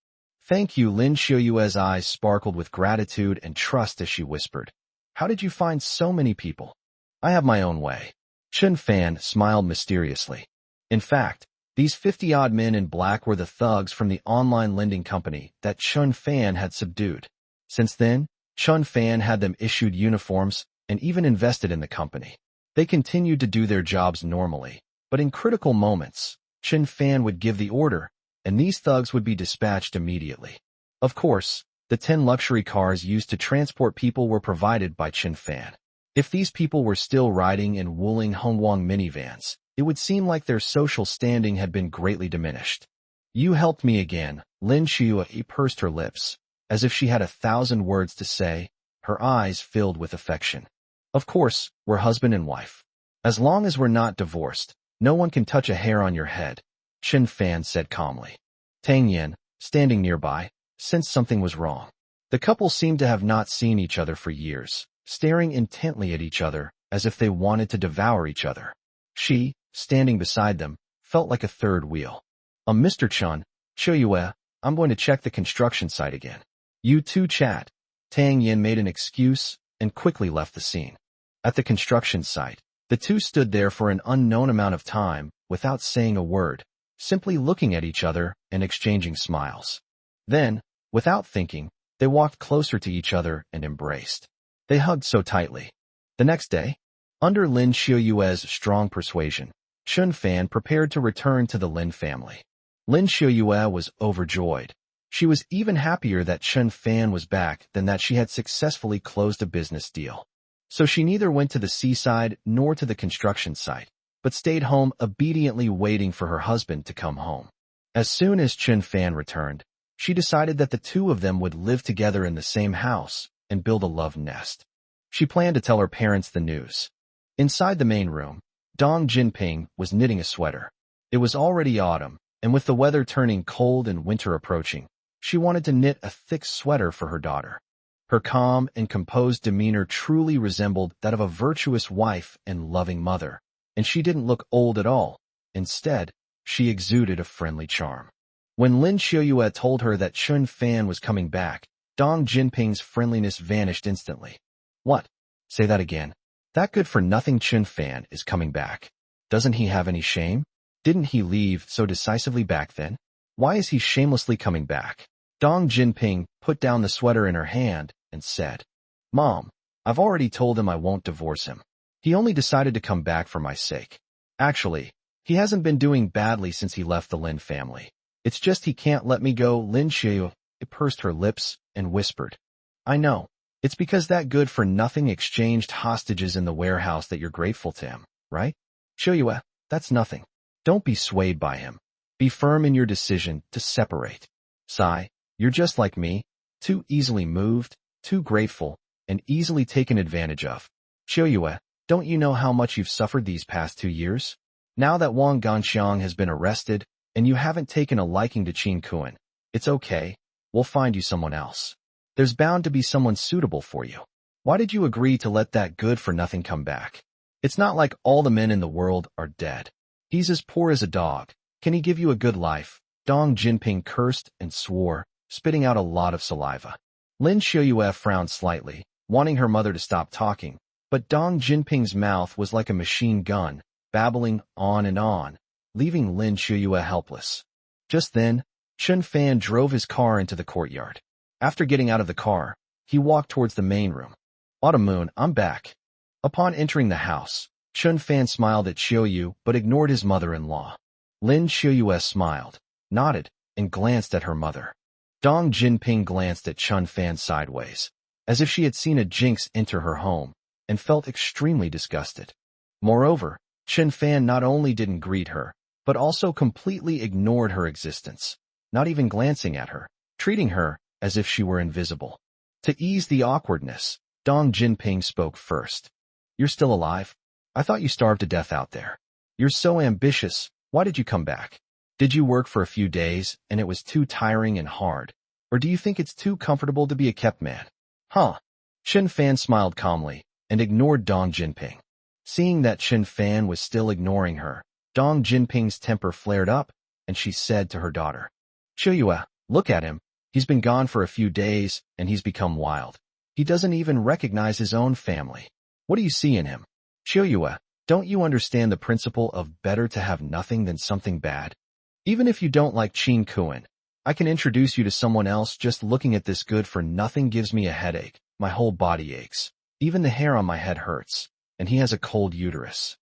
Thank you. Lin Xiuyue's eyes sparkled with gratitude and trust as she whispered, How did you find so many people? I have my own way. Chen Fan smiled mysteriously. In fact, these 50-odd men in black were the thugs from the online lending company that Chen Fan had subdued. Since then, Chen Fan had them issued uniforms and even invested in the company. They continued to do their jobs normally, but in critical moments, Chen Fan would give the order, and these thugs would be dispatched immediately. Of course, the 10 luxury cars used to transport people were provided by Chen Fan. If these people were still riding in Wuling Hongwang minivans, it would seem like their social standing had been greatly diminished. You helped me again. Lin Xiuyue pursed her lips, as if she had 1,000 words to say, her eyes filled with affection. Of course, we're husband and wife. As long as we're not divorced, no one can touch a hair on your head, Chen Fan said calmly. Tang Yin, standing nearby, sensed something was wrong. The couple seemed to have not seen each other for years, staring intently at each other, as if they wanted to devour each other. She, standing beside them, felt like a third wheel. Mr. Chen, Xiuyue, I'm going to check the construction site again. You two chat. Tang Yin made an excuse and quickly left the scene. At the construction site, the two stood there for an unknown amount of time without saying a word, simply looking at each other and exchanging smiles. Then, without thinking, they walked closer to each other and embraced. They hugged so tightly. The next day, under Lin Xiuyue's strong persuasion, Chen Fan prepared to return to the Lin family. Lin Xiuyue was overjoyed. She was even happier that Chen Fan was back than that she had successfully closed a business deal. So she neither went to the seaside nor to the construction site, but stayed home obediently waiting for her husband to come home. As soon as Chen Fan returned, She decided that the two of them would live together in the same house and build a love nest. She planned to tell her parents the news. Inside the main room, Dong Jinping was knitting a sweater. It was already autumn, and with the weather turning cold and winter approaching, she wanted to knit a thick sweater for her daughter. Her calm and composed demeanor truly resembled that of a virtuous wife and loving mother, and she didn't look old at all. Instead, she exuded a friendly charm. When Lin Xiaoyue told her that Chun Fan was coming back, Dong Jinping's friendliness vanished instantly. What? Say that again. That good-for-nothing Chun Fan is coming back. Doesn't he have any shame? Didn't he leave so decisively back then? Why is he shamelessly coming back? Dong Jinping put down the sweater in her hand and said, Mom, I've already told him I won't divorce him. He only decided to come back for my sake. Actually, he hasn't been doing badly since he left the Lin family. It's just he can't let me go. Lin Xiaoyue pursed her lips and whispered, I know. It's because that good-for-nothing exchanged hostages in the warehouse that you're grateful to him, right? Xiaoyue, that's nothing. Don't be swayed by him. Be firm in your decision to separate. Sigh, you're just like me, too easily moved, too grateful, and easily taken advantage of. Xiaoyue, don't you know how much you've suffered these past 2 years? Now that Wang Ganxiang has been arrested, and you haven't taken a liking to Qin Kuan, it's okay. We'll find you someone else. There's bound to be someone suitable for you. Why did you agree to let that good-for-nothing come back? It's not like all the men in the world are dead. He's as poor as a dog. Can he give you a good life? Dong Jinping cursed and swore, spitting out a lot of saliva. Lin Xiaoyue frowned slightly, wanting her mother to stop talking, but Dong Jinping's mouth was like a machine gun, babbling on and on, leaving Lin Xiaoyue helpless. Just then, Chun Fan drove his car into the courtyard. After getting out of the car, he walked towards the main room. Autumn Moon, I'm back. Upon entering the house, Chun Fan smiled at Xiaoyu but ignored his mother-in-law. Lin Xiaoyue smiled, nodded, and glanced at her mother. Dong Jinping glanced at Chun Fan sideways, as if she had seen a jinx enter her home, and felt extremely disgusted. Moreover, Chun Fan not only didn't greet her, but also completely ignored her existence, not even glancing at her, treating her as if she were invisible. To ease the awkwardness, Dong Jinping spoke first. You're still alive? I thought you starved to death out there. You're so ambitious. Why did you come back? Did you work for a few days and it was too tiring and hard? Or do you think it's too comfortable to be a kept man? Huh? Chun Fan smiled calmly and ignored Dong Jinping. Seeing that Chun Fan was still ignoring her, Dong Jinping's temper flared up, and she said to her daughter, Xiaoyue, look at him. He's been gone for a few days, and he's become wild. He doesn't even recognize his own family. What do you see in him? Xiaoyue, don't you understand the principle of better to have nothing than something bad? Even if you don't like Qin Kuan, I can introduce you to someone else. Just looking at this good-for-nothing gives me a headache. My whole body aches. Even the hair on my head hurts, and he has a cold uterus.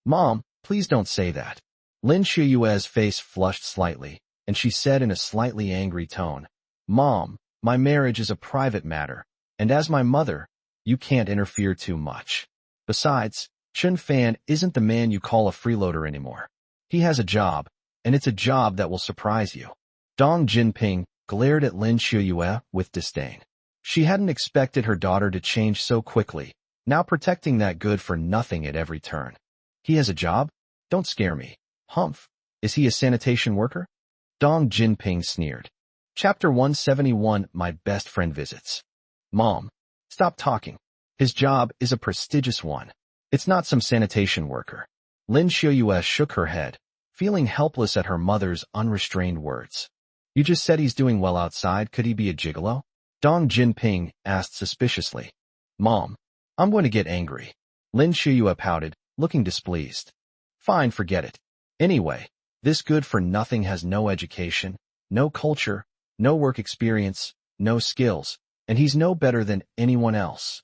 Mom, please don't say that. Lin Xiaoyue's face flushed slightly, and she said in a slightly angry tone, Mom, my marriage is a private matter, and as my mother, you can't interfere too much. Besides, Chun Fan isn't the man you call a freeloader anymore. He has a job, and it's a job that will surprise you. Dong Jinping glared at Lin Xiaoyue with disdain. She hadn't expected her daughter to change so quickly, now protecting that good-for-nothing at every turn. He has a job? Don't scare me. Humph. Is he a sanitation worker? Dong Jinping sneered. Chapter 171, My Best Friend Visits. Mom, stop talking. His job is a prestigious one. It's not some sanitation worker. Lin Xiaoyue shook her head, feeling helpless at her mother's unrestrained words. You just said he's doing well outside. Could he be a gigolo? Dong Jinping asked suspiciously. Mom, I'm going to get angry. Lin Xiaoyue pouted, looking displeased. Fine, forget it. Anyway, this good-for-nothing has no education, no culture, no work experience, no skills, and he's no better than anyone else.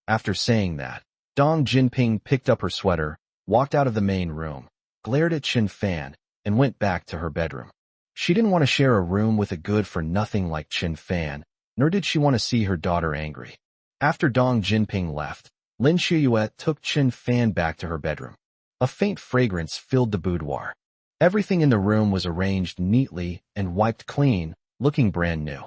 After saying that, Dong Jinping picked up her sweater, walked out of the main room, glared at Chun Fan, and went back to her bedroom. She didn't want to share a room with a good-for-nothing like Chun Fan, nor did she want to see her daughter angry. After Dong Jinping left, Lin Xiaoyue took Chun Fan back to her bedroom. A faint fragrance filled the boudoir. Everything in the room was arranged neatly and wiped clean, looking brand new.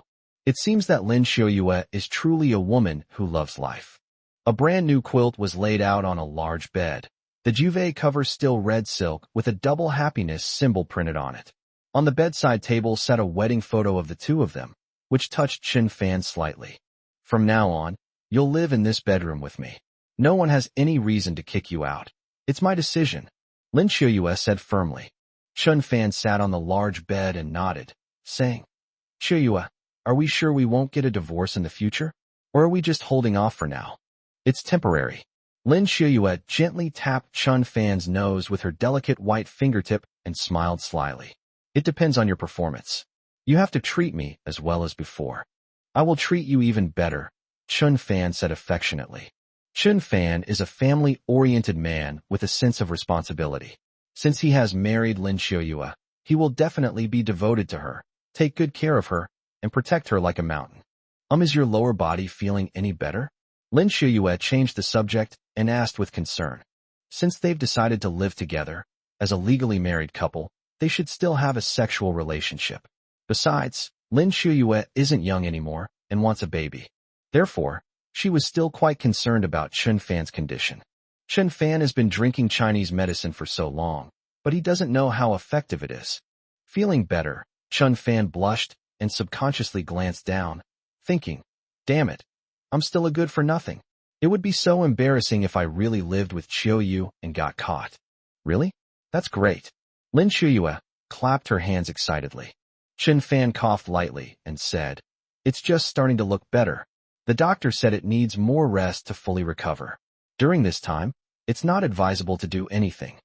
It seems that Lin Xiaoyue is truly a woman who loves life. A brand new quilt was laid out on a large bed. The duvet cover still red silk with a double happiness symbol printed on it. On the bedside table sat a wedding photo of the two of them, which touched Chen Fan slightly. From now on, you'll live in this bedroom with me. No one has any reason to kick you out. It's my decision, Lin Xiaoyue said firmly. Chen Fan sat on the large bed and nodded, saying, Xiaoyue, are we sure we won't get a divorce in the future? Or are we just holding off for now? It's temporary. Lin Xiaoyue gently tapped Chen Fan's nose with her delicate white fingertip and smiled slyly. It depends on your performance. You have to treat me as well as before. I will treat you even better, Chen Fan said affectionately. Chen Fan is a family-oriented man with a sense of responsibility. Since he has married Lin Xiaoyue, he will definitely be devoted to her, take good care of her, and protect her like a mountain. Is your lower body feeling any better? Lin Xiaoyue changed the subject and asked with concern. Since they've decided to live together, as a legally married couple, they should still have a sexual relationship. Besides, Lin Xiaoyue isn't young anymore and wants a baby. Therefore, she was still quite concerned about Chen Fan's condition. Chen Fan has been drinking Chinese medicine for so long, but he doesn't know how effective it is. Feeling better, Chen Fan blushed and subconsciously glanced down, thinking, damn it, I'm still a good for nothing. It would be so embarrassing if I really lived with Xiaoyu and got caught. Really? That's great. Lin Xiaoyue clapped her hands excitedly. Chen Fan coughed lightly and said, it's just starting to look better. The doctor said it needs more rest to fully recover. During this time, it's not advisable to do anything.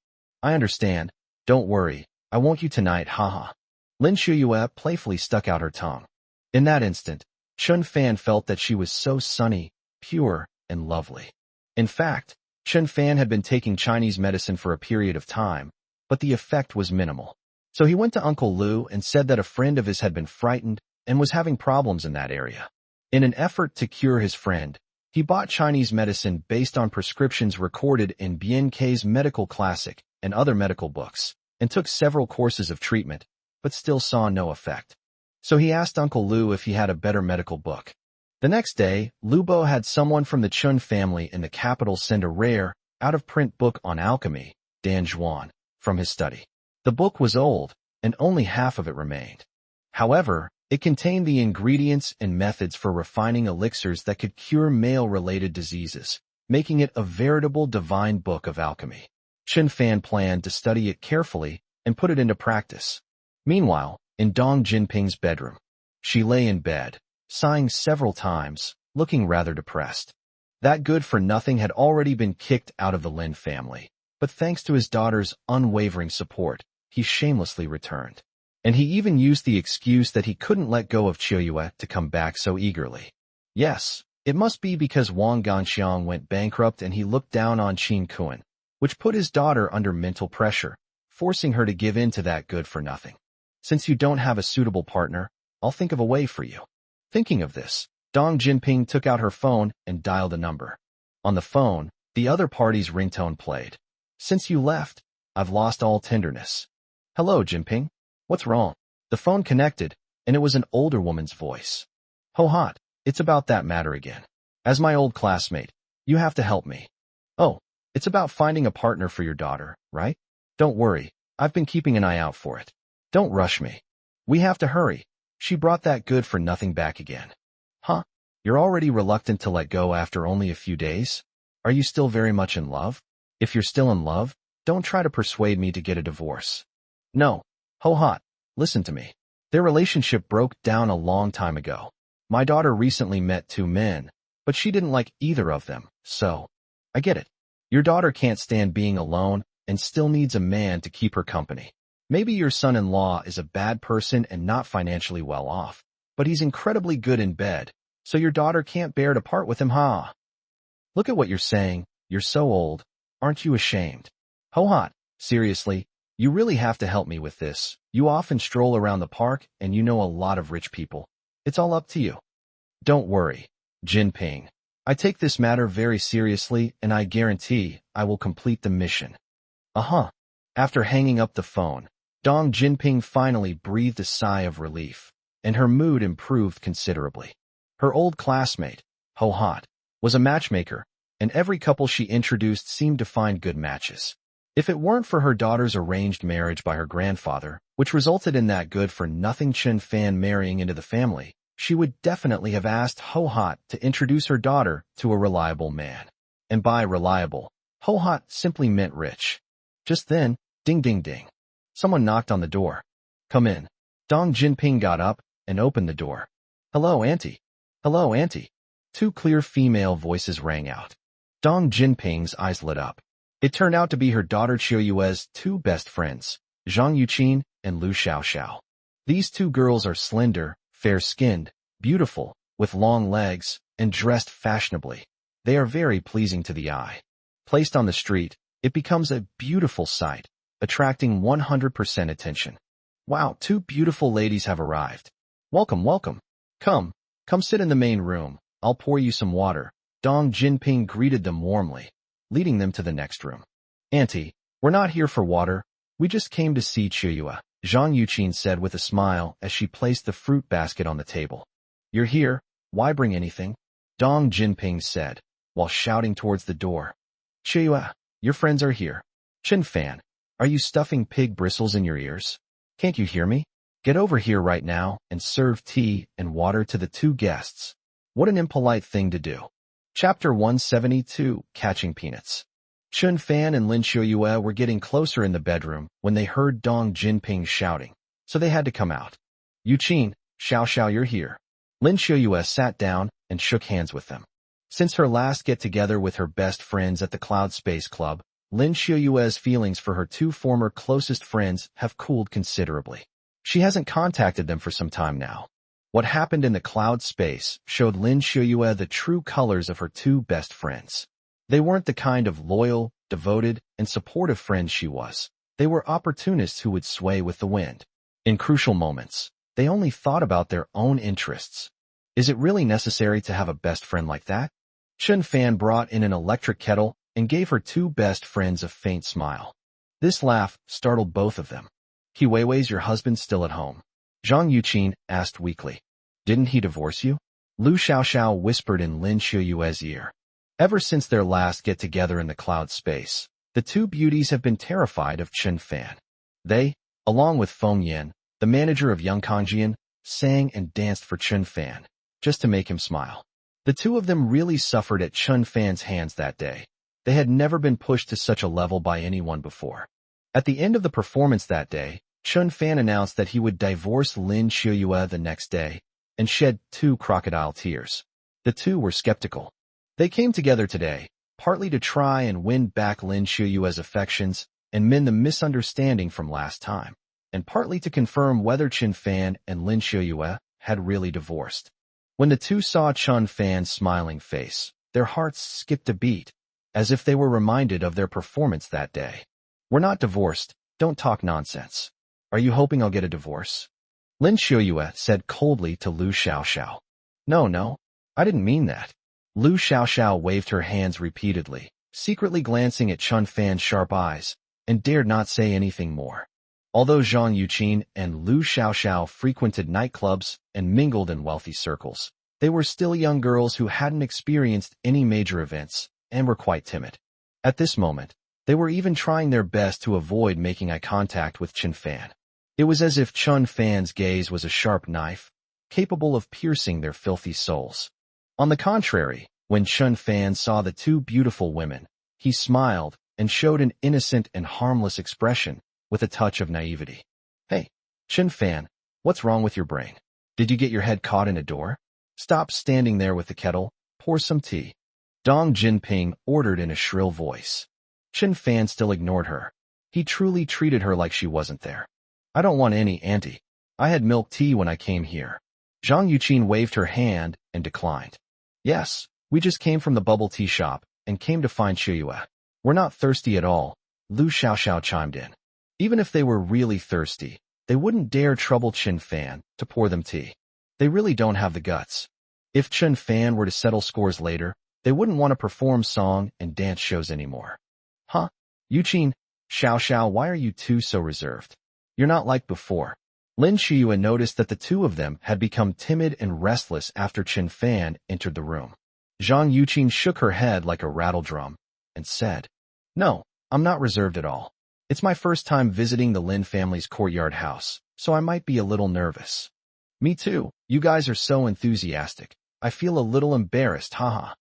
I understand. Don't worry. I want you tonight, haha. Lin Xiaoyue playfully stuck out her tongue. In that instant, Chen Fan felt that she was so sunny, pure, and lovely. In fact, Chen Fan had been taking Chinese medicine for a period of time, but the effect was minimal. So he went to Uncle Lu and said that a friend of his had been frightened and was having problems in that area. In an effort to cure his friend, he bought Chinese medicine based on prescriptions recorded in Bien K's Medical Classic and other medical books, and took several courses of treatment, but still saw no effect. So he asked Uncle Lu if he had a better medical book. The next day, Lu Bo had someone from the Chun family in the capital send a rare, out-of-print book on alchemy, Dan Zhuan, from his study. The book was old, and only half of it remained. However, it contained the ingredients and methods for refining elixirs that could cure male-related diseases, making it a veritable divine book of alchemy. Chen Fan planned to study it carefully and put it into practice. Meanwhile, in Dong Jinping's bedroom, she lay in bed, sighing several times, looking rather depressed. That good-for-nothing had already been kicked out of the Lin family, but thanks to his daughter's unwavering support, he shamelessly returned. And he even used the excuse that he couldn't let go of Qiuyue to come back so eagerly. Yes, it must be because Wang Ganxiang went bankrupt and he looked down on Qin Kuan, which put his daughter under mental pressure, forcing her to give in to that good-for-nothing. Since you don't have a suitable partner, I'll think of a way for you. Thinking of this, Dong Jinping took out her phone and dialed a number. On the phone, the other party's ringtone played. Since you left, I've lost all tenderness. Hello, Jinping. What's wrong? The phone connected, and it was an older woman's voice. Ho hot, it's about that matter again. As my old classmate, you have to help me. Oh, it's about finding a partner for your daughter, right? Don't worry, I've been keeping an eye out for it. Don't rush me. We have to hurry. She brought that good-for-nothing back again. Huh? You're already reluctant to let go after only a few days? Are you still very much in love? If you're still in love, don't try to persuade me to get a divorce. No. Ho hot, listen to me. Their relationship broke down a long time ago. My daughter recently met two men, but she didn't like either of them, so. I get it. Your daughter can't stand being alone and still needs a man to keep her company. Maybe your son-in-law is a bad person and not financially well off, but he's incredibly good in bed, so your daughter can't bear to part with him, huh? Look at what you're saying. You're so old. Aren't you ashamed? Ho hot, seriously. You really have to help me with this. You often stroll around the park and you know a lot of rich people. It's all up to you. Don't worry, Jinping. I take this matter very seriously and I guarantee I will complete the mission. Uh-huh. After hanging up the phone, Dong Jinping finally breathed a sigh of relief. and her mood improved considerably. Her old classmate, Ho Hot, was a matchmaker, and every couple she introduced seemed to find good matches. If it weren't for her daughter's arranged marriage by her grandfather, which resulted in that good-for-nothing Chen Fan marrying into the family, she would definitely have asked Ho Hot to introduce her daughter to a reliable man. And by reliable, Ho Hot simply meant rich. Just then, ding ding ding. Someone knocked on the door. Come in. Dong Jinping got up and opened the door. Hello, Auntie. Hello, Auntie. Two clear female voices rang out. Dong Jinping's eyes lit up. It turned out to be her daughter Qiuyue's two best friends, Zhang Yuqin and Lu Xiaoxiao. These two girls are slender, fair-skinned, beautiful, with long legs, and dressed fashionably. They are very pleasing to the eye. Placed on the street, it becomes a beautiful sight, attracting 100% attention. Wow, two beautiful ladies have arrived. Welcome, welcome. Come sit in the main room. I'll pour you some water. Dong Jinping greeted them warmly, leading them to the next room. Auntie, we're not here for water. We just came to see Qiuyue, Zhang Yuqin said with a smile as she placed the fruit basket on the table. You're here, why bring anything? Dong Jinping said, while shouting towards the door. Qiuyue, your friends are here. Chen Fan, are you stuffing pig bristles in your ears? Can't you hear me? Get over here right now and serve tea and water to the two guests. What an impolite thing to do. Chapter 172, Catching Peanuts. Chen Fan and Lin Qiuyue were getting closer in the bedroom when they heard Dong Jinping shouting, so they had to come out. Yuqin, Xiao, you're here. Lin Qiuyue sat down and shook hands with them. Since her last get-together with her best friends at the Cloud Space Club, Lin Qiuyue's feelings for her two former closest friends have cooled considerably. She hasn't contacted them for some time now. What happened in the cloud space showed Lin Qiuyue the true colors of her two best friends. They weren't the kind of loyal, devoted, and supportive friends she was. They were opportunists who would sway with the wind. In crucial moments, they only thought about their own interests. Is it really necessary to have a best friend like that? Chen Fan brought in an electric kettle and gave her two best friends a faint smile. This laugh startled both of them. Qiuiue's your husband still at home? Zhang Yuqin asked weakly. Didn't he divorce you? Lu Xiaoxiao whispered in Lin Qiuyue's ear. Ever since their last get-together in the cloud space, the two beauties have been terrified of Chen Fan. They, along with Feng Yan, the manager of Yangkangjian, sang and danced for Chen Fan, just to make him smile. The two of them really suffered at Chen Fan's hands that day. They had never been pushed to such a level by anyone before. At the end of the performance that day, Chen Fan announced that he would divorce Lin Qiuyue the next day and shed 2 crocodile tears. The two were skeptical. They came together today, partly to try and win back Lin Qiuyue's affections and mend the misunderstanding from last time, and partly to confirm whether Chen Fan and Lin Qiuyue had really divorced. When the two saw Chen Fan's smiling face, their hearts skipped a beat, as if they were reminded of their performance that day. We're not divorced, don't talk nonsense. Are you hoping I'll get a divorce? Lin Qiuyue said coldly to Lu Xiaoxiao. No, I didn't mean that. Lu Xiaoxiao waved her hands repeatedly, secretly glancing at Chen Fan's sharp eyes, and dared not say anything more. Although Zhang Yuqin and Lu Xiaoxiao frequented nightclubs and mingled in wealthy circles, they were still young girls who hadn't experienced any major events and were quite timid. At this moment, they were even trying their best to avoid making eye contact with Chen Fan. It was as if Chen Fan's gaze was a sharp knife, capable of piercing their filthy souls. On the contrary, when Chen Fan saw the two beautiful women, he smiled and showed an innocent and harmless expression with a touch of naivety. Hey, Chen Fan, what's wrong with your brain? Did you get your head caught in a door? Stop standing there with the kettle, pour some tea. Dong Jinping ordered in a shrill voice. Chen Fan still ignored her. He truly treated her like she wasn't there. I don't want any, Auntie. I had milk tea when I came here. Zhang Yuqin waved her hand and declined. Yes, we just came from the bubble tea shop and came to find Qiuyue. We're not thirsty at all, Lu Xiaoxiao chimed in. Even if they were really thirsty, they wouldn't dare trouble Chen Fan to pour them tea. They really don't have the guts. If Chen Fan were to settle scores later, they wouldn't want to perform song and dance shows anymore. Huh? Yuqin, Xiaoxiao, why are you two so reserved? You're not like before. Lin Shiyue noticed that the two of them had become timid and restless after Chen Fan entered the room. Zhang Yuqin shook her head like a rattle drum and said, "No, I'm not reserved at all. It's my first time visiting the Lin family's courtyard house, so I might be a little nervous." "Me too. You guys are so enthusiastic. I feel a little embarrassed, haha,"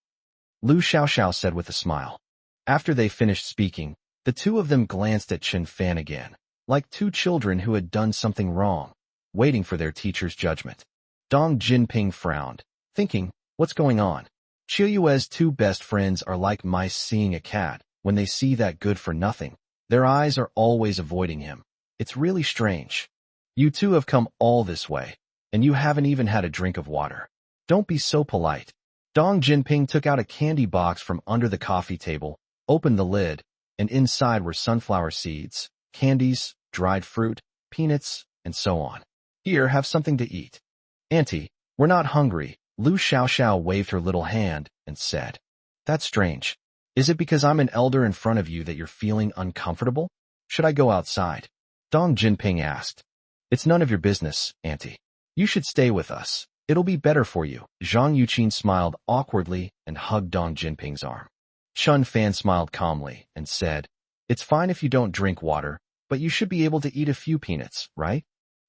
Lu Xiaoxiao said with a smile. After they finished speaking, the two of them glanced at Chen Fan again, like two children who had done something wrong, waiting for their teacher's judgment. Dong Jinping frowned, thinking, what's going on? Qiuyue's two best friends are like mice seeing a cat. When they see that good-for-nothing, their eyes are always avoiding him. It's really strange. You two have come all this way, and you haven't even had a drink of water. Don't be so polite. Dong Jinping took out a candy box from under the coffee table, opened the lid, and inside were sunflower seeds, candies, dried fruit, peanuts, and so on. Here, have something to eat. Auntie, we're not hungry. Lu Xiaoxiao waved her little hand and said, "That's strange. Is it because I'm an elder in front of you that you're feeling uncomfortable? Should I go outside?" Dong Jinping asked. "It's none of your business, Auntie. You should stay with us. It'll be better for you." Zhang Yuqin smiled awkwardly and hugged Dong Jinping's arm. Chen Fan smiled calmly and said, "It's fine if you don't drink water, but you should be able to eat a few peanuts, right?"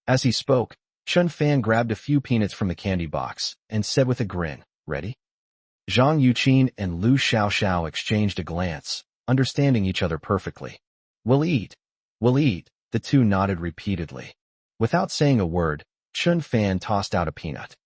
As he spoke, Chen Fan grabbed a few peanuts from the candy box and said with a grin, "Ready?" Zhang Yuqin and Lu Xiaoxiao exchanged a glance, understanding each other perfectly. We'll eat. We'll eat," the two nodded repeatedly. Without saying a word, Chen Fan tossed out a peanut.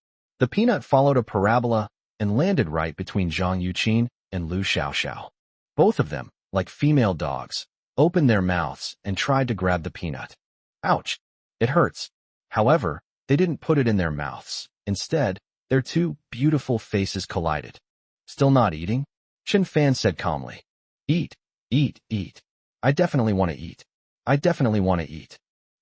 The peanut followed a parabola and landed right between Zhang Yuqin and Lu Xiaoxiao. Both of them, like female dogs, opened their mouths and tried to grab the peanut. Ouch! It hurts. However, they didn't put it in their mouths. Instead, their two beautiful faces collided. "Still not eating?" Chen Fan said calmly. "Eat, eat, eat. I definitely want to eat. I definitely want to eat.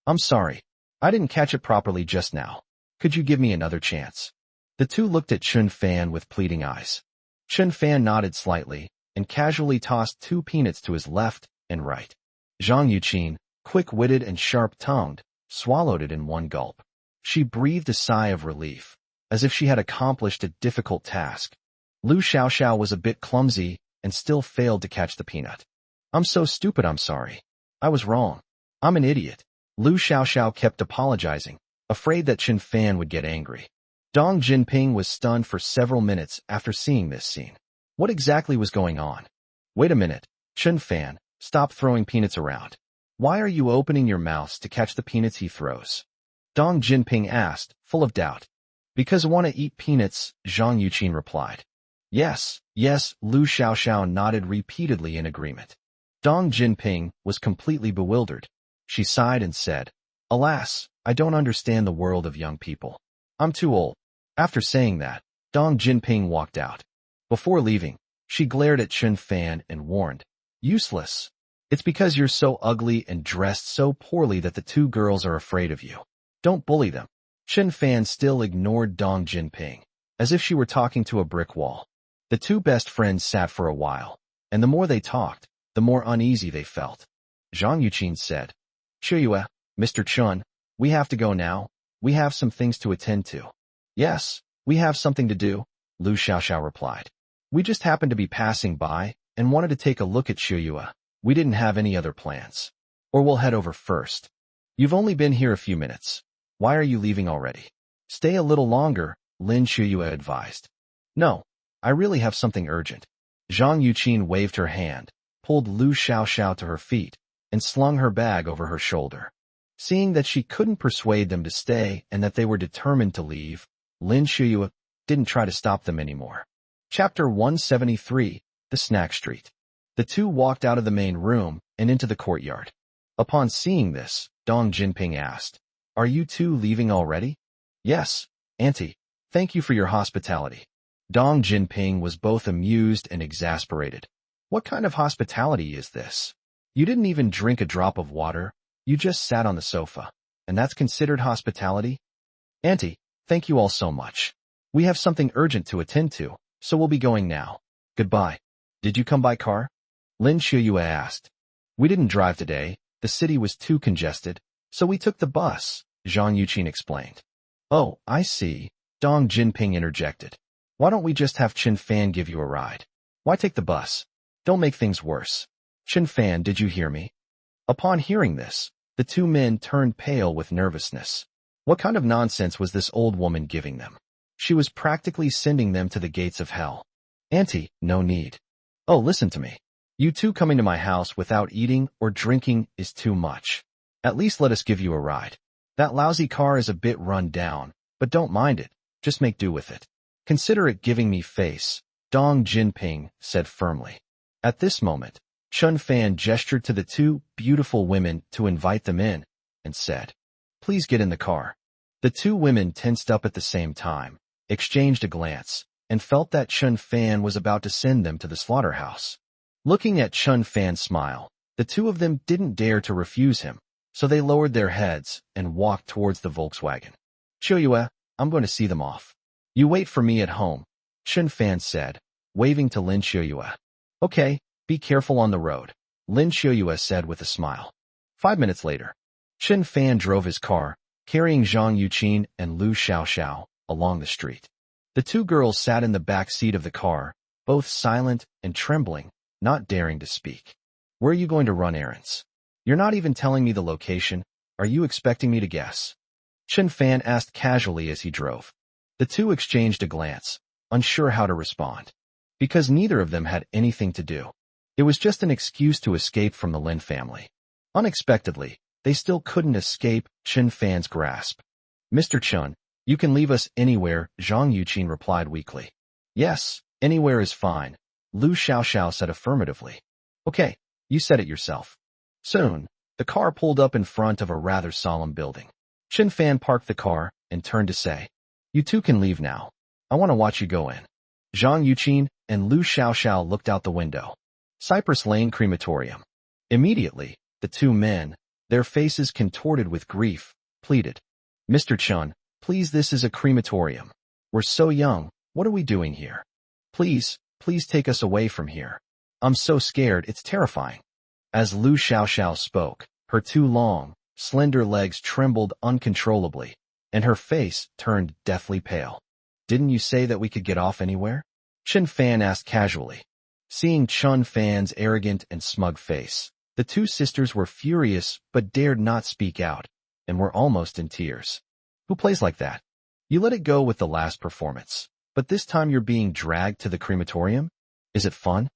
I'm sorry. I didn't catch it properly just now. Could you give me another chance?" The two looked at Chen Fan with pleading eyes. Chen Fan nodded slightly and casually tossed 2 peanuts to his left and right. Zhang Yuqin, quick-witted and sharp-tongued, swallowed it in one gulp. She breathed a sigh of relief, as if she had accomplished a difficult task. Lu Xiaoxiao was a bit clumsy and still failed to catch the peanut. "I'm so stupid, I'm sorry. I was wrong. I'm an idiot." Lu Xiaoxiao kept apologizing, afraid that Chen Fan would get angry. Dong Jinping was stunned for several minutes after seeing this scene. What exactly was going on? "Wait a minute, Chen Fan, stop throwing peanuts around. Why are you opening your mouths to catch the peanuts he throws?" Dong Jinping asked, full of doubt. "Because I want to eat peanuts," Zhang Yuqin replied. Yes, yes, Lu Xiaoxiao nodded repeatedly in agreement. Dong Jinping was completely bewildered. She sighed and said, "Alas, I don't understand the world of young people. I'm too old." After saying that, Dong Jinping walked out. Before leaving, she glared at Chen Fan and warned, "Useless. It's because you're so ugly and dressed so poorly that the 2 girls are afraid of you. Don't bully them." Chen Fan still ignored Dong Jinping, as if she were talking to a brick wall. The 2 best friends sat for a while, and the more they talked, the more uneasy they felt. Zhang Yuqin said, "Qiuyue, Mr. Chun, we have to go now. We have some things to attend to." "Yes, we have something to do," Lu Xiaoxiao replied. "We just happened to be passing by and wanted to take a look at Qiuyue. We didn't have any other plans. Or we'll head over first. You've only been here a few minutes. Why are you leaving already?" "Stay a little longer," Lin Qiuyue advised. "No, I really have something urgent." Zhang Yuqin waved her hand, pulled Lu Xiaoxiao to her feet, and slung her bag over her shoulder. Seeing that she couldn't persuade them to stay and that they were determined to leave, Lin Qiuyue didn't try to stop them anymore. Chapter 173, The Snack Street. The two walked out of the main room and into the courtyard. Upon seeing this, Dong Jinping asked, "Are you two leaving already?" "Yes, Auntie. Thank you for your hospitality." Dong Jinping was both amused and exasperated. "What kind of hospitality is this? You didn't even drink a drop of water. You just sat on the sofa. And that's considered hospitality?" "Auntie, thank you all so much. We have something urgent to attend to, so we'll be going now. Goodbye." "Did you come by car?" Lin Qiuyue asked. "We didn't drive today. The city was too congested, so we took the bus." Zhang Yuqin explained. Oh, I see, Dong Jinping interjected. Why don't we just have Chen Fan give you a ride? Why take the bus? Don't make things worse. Chen Fan, did you hear me? Upon hearing this, the two men turned pale with nervousness. What kind of nonsense was this old woman giving them? She was practically sending them to the gates of hell. Auntie, no need. Oh, listen to me. You two coming to my house without eating or drinking is too much. At least let us give you a ride. That lousy car is a bit run down, but don't mind it. Just make do with it. Consider it giving me face, Dong Jinping said firmly. At this moment, Chen Fan gestured to the two beautiful women to invite them in, and said, Please get in the car. The two women tensed up at the same time, exchanged a glance, and felt that Chen Fan was about to send them to the slaughterhouse. Looking at Chen Fan's smile, the two of them didn't dare to refuse him, so they lowered their heads and walked towards the Volkswagen. Qiuyue, I'm going to see them off. You wait for me at home, Chen Fan said, waving to Lin Qiuyue. Okay, be careful on the road, Lin Qiuyue said with a smile. 5 minutes later, Chen Fan drove his car, carrying Zhang Yuqin and Lu Xiaoxiao along the street. The two girls sat in the back seat of the car, both silent and trembling, not daring to speak. Where are you going to run errands? You're not even telling me the location. Are you expecting me to guess? Chen Fan asked casually as he drove. The two exchanged a glance, unsure how to respond. Because neither of them had anything to do. It was just an excuse to escape from the Lin family. Unexpectedly, they still couldn't escape Chen Fan's grasp. Mr. Chen, you can leave us anywhere, Zhang Yuqin replied weakly. Yes, anywhere is fine, Lu Xiaoxiao said affirmatively. Okay, you said it yourself. Soon, the car pulled up in front of a rather solemn building. Chen Fan parked the car and turned to say, You two can leave now. I want to watch you go in. Zhang Yuqin and Lu Xiaoxiao looked out the window. Cypress Lane Crematorium. Immediately, the two men, their faces contorted with grief, pleaded. Mr. Chen, please, this is a crematorium. We're so young, what are we doing here? Please take us away from here. I'm so scared, it's terrifying. As Lu Xiaoxiao spoke, her two long, slender legs trembled uncontrollably, and her face turned deathly pale. Didn't you say that we could get off anywhere? Chen Fan asked casually. Seeing Chen Fan's arrogant and smug face, the two sisters were furious but dared not speak out, and were almost in tears. Who plays like that? You let it go with the last performance, but this time you're being dragged to the crematorium? Is it fun?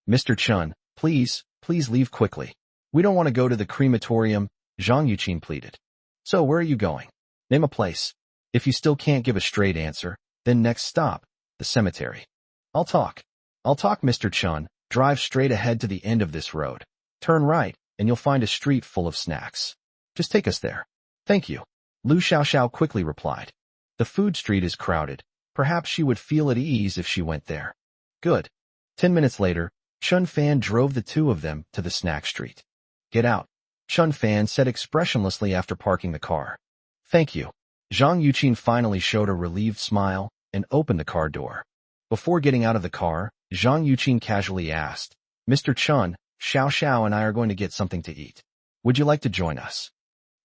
Mr. Chen, please leave quickly. We don't want to go to the crematorium, Zhang Yuqin pleaded. So where are you going? Name a place. If you still can't give a straight answer, then next stop, the cemetery. I'll talk, Mr. Chen. Drive straight ahead to the end of this road. Turn right, and you'll find a street full of snacks. Just take us there. Thank you, Lu Xiaoxiao quickly replied. The food street is crowded. Perhaps she would feel at ease if she went there. Good. 10 minutes later, Chen Fan drove the two of them to the snack street. Get out, Chen Fan said expressionlessly after parking the car. Thank you. Zhang Yuqin finally showed a relieved smile and opened the car door. Before getting out of the car, Zhang Yuqin casually asked, Mr. Chen, Xiaoxiao and I are going to get something to eat. Would you like to join us?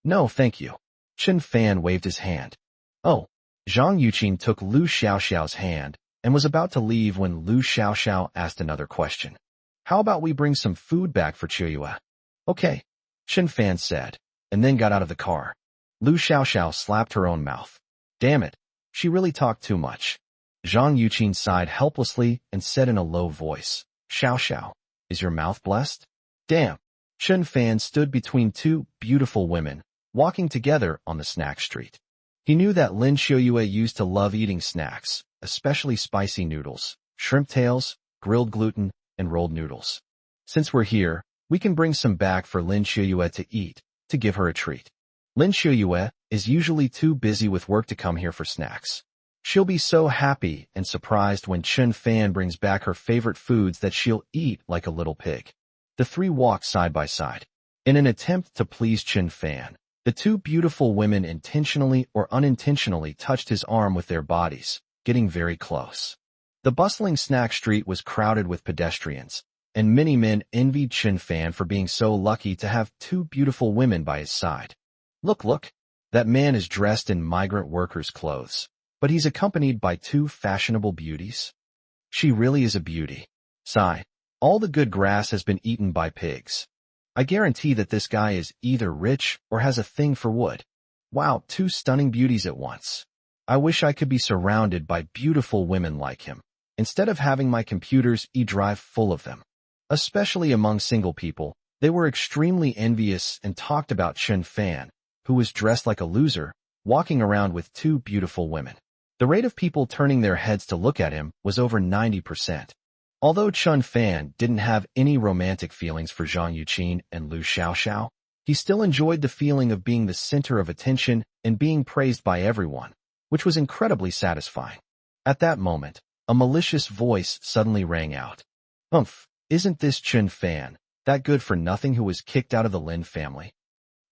No, thank you. Chen Fan waved his hand. Oh. Zhang Yuqin took Lu Xiaoxiao's hand and was about to leave when Lu Xiaoxiao asked another question. How about we bring some food back for Qiuyue? Okay, Chen Fan said, and then got out of the car. Lu Xiaoxiao slapped her own mouth. Damn it, she really talked too much. Zhang Yuqin sighed helplessly and said in a low voice, Xiaoxiao, is your mouth blessed? Damn. Chen Fan stood between two beautiful women, walking together on the snack street. He knew that Lin Qiuyue used to love eating snacks, especially spicy noodles, shrimp tails, grilled gluten, and rolled noodles. Since we're here, we can bring some back for Lin Qiuyue to eat, to give her a treat. Lin Qiuyue is usually too busy with work to come here for snacks. She'll be so happy and surprised when Chen Fan brings back her favorite foods that she'll eat like a little pig. The three walked side by side. In an attempt to please Chen Fan, the two beautiful women intentionally or unintentionally touched his arm with their bodies, getting very close. The bustling snack street was crowded with pedestrians, and many men envied Chen Fan for being so lucky to have two beautiful women by his side. Look, That man is dressed in migrant workers' clothes, but he's accompanied by two fashionable beauties. She really is a beauty. Sigh. All the good grass has been eaten by pigs. I guarantee that this guy is either rich or has a thing for wood. Wow, two stunning beauties at once. I wish I could be surrounded by beautiful women like him, instead of having my computer's e-drive full of them. Especially among single people, they were extremely envious and talked about Chun Fan, who was dressed like a loser, walking around with two beautiful women. The rate of people turning their heads to look at him was over 90%. Although Chun Fan didn't have any romantic feelings for Zhang Yuqin and Lu Xiaoxiao, he still enjoyed the feeling of being the center of attention and being praised by everyone, which was incredibly satisfying. At that moment, a malicious voice suddenly rang out. Isn't this Chun Fan, that good-for-nothing who was kicked out of the Lin family?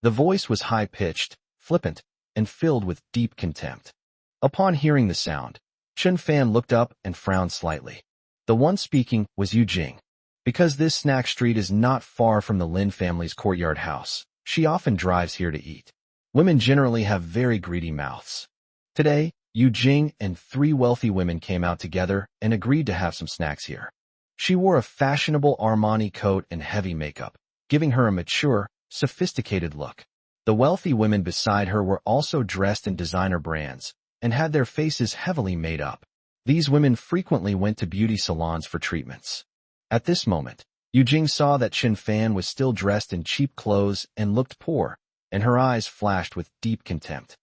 The voice was high-pitched, flippant, and filled with deep contempt. Upon hearing the sound, Chun Fan looked up and frowned slightly. The one speaking was Yu Jing. Because this snack street is not far from the Lin family's courtyard house, she often drives here to eat. Women generally have very greedy mouths. Today, Yu Jing and three wealthy women came out together and agreed to have some snacks here. She wore a fashionable Armani coat and heavy makeup, giving her a mature, sophisticated look. The wealthy women beside her were also dressed in designer brands and had their faces heavily made up. These women frequently went to beauty salons for treatments. At this moment, Yu Jing saw that Chun Fan was still dressed in cheap clothes and looked poor, and her eyes flashed with deep contempt.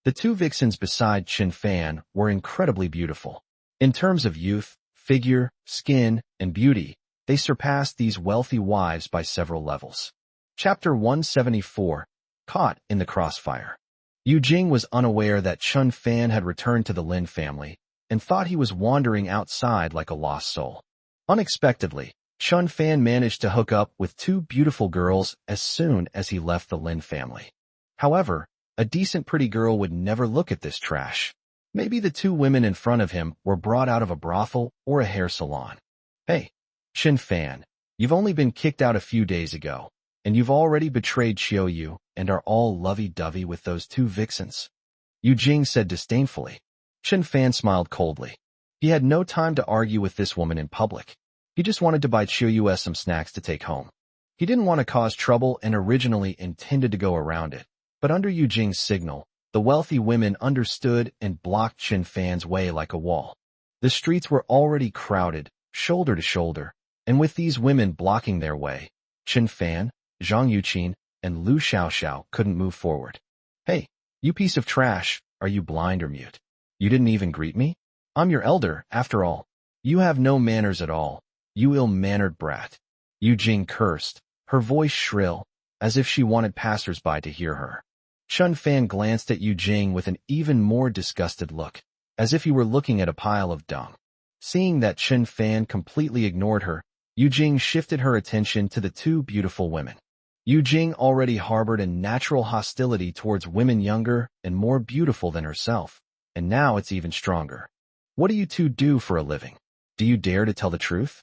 The two vixens beside Chun Fan were incredibly beautiful. In terms of youth, figure, skin, and beauty, they surpassed these wealthy wives by several levels. Chapter 174. Caught in the Crossfire. Yu Jing was unaware that Chun Fan had returned to the Lin family and thought he was wandering outside like a lost soul. Unexpectedly, Chun Fan managed to hook up with two beautiful girls as soon as he left the Lin family. However, a decent pretty girl would never look at this trash. Maybe the two women in front of him were brought out of a brothel or a hair salon. Hey, Chun Fan, you've only been kicked out a few days ago, and you've already betrayed Xiaoyu and are all lovey-dovey with those two vixens. Yu Jing said disdainfully. Chun Fan smiled coldly. He had no time to argue with this woman in public. He just wanted to buy Xiaoyu some snacks to take home. He didn't want to cause trouble and originally intended to go around it, but under Yu Jing's signal, the wealthy women understood and blocked Chun Fan's way like a wall. The streets were already crowded, shoulder to shoulder, and with these women blocking their way, Chun Fan, Zhang Yuqin, and Lu Xiaoxiao couldn't move forward. Hey, you piece of trash, are you blind or mute? You didn't even greet me? I'm your elder, after all. You have no manners at all, you ill-mannered brat. Yu Jing cursed, her voice shrill, as if she wanted passers-by to hear her. Chun Fan glanced at Yu Jing with an even more disgusted look, as if he were looking at a pile of dung. Seeing that Chun Fan completely ignored her, Yu Jing shifted her attention to the two beautiful women. Yu Jing already harbored a natural hostility towards women younger and more beautiful than herself, and now it's even stronger. What do you two do for a living? Do you dare to tell the truth?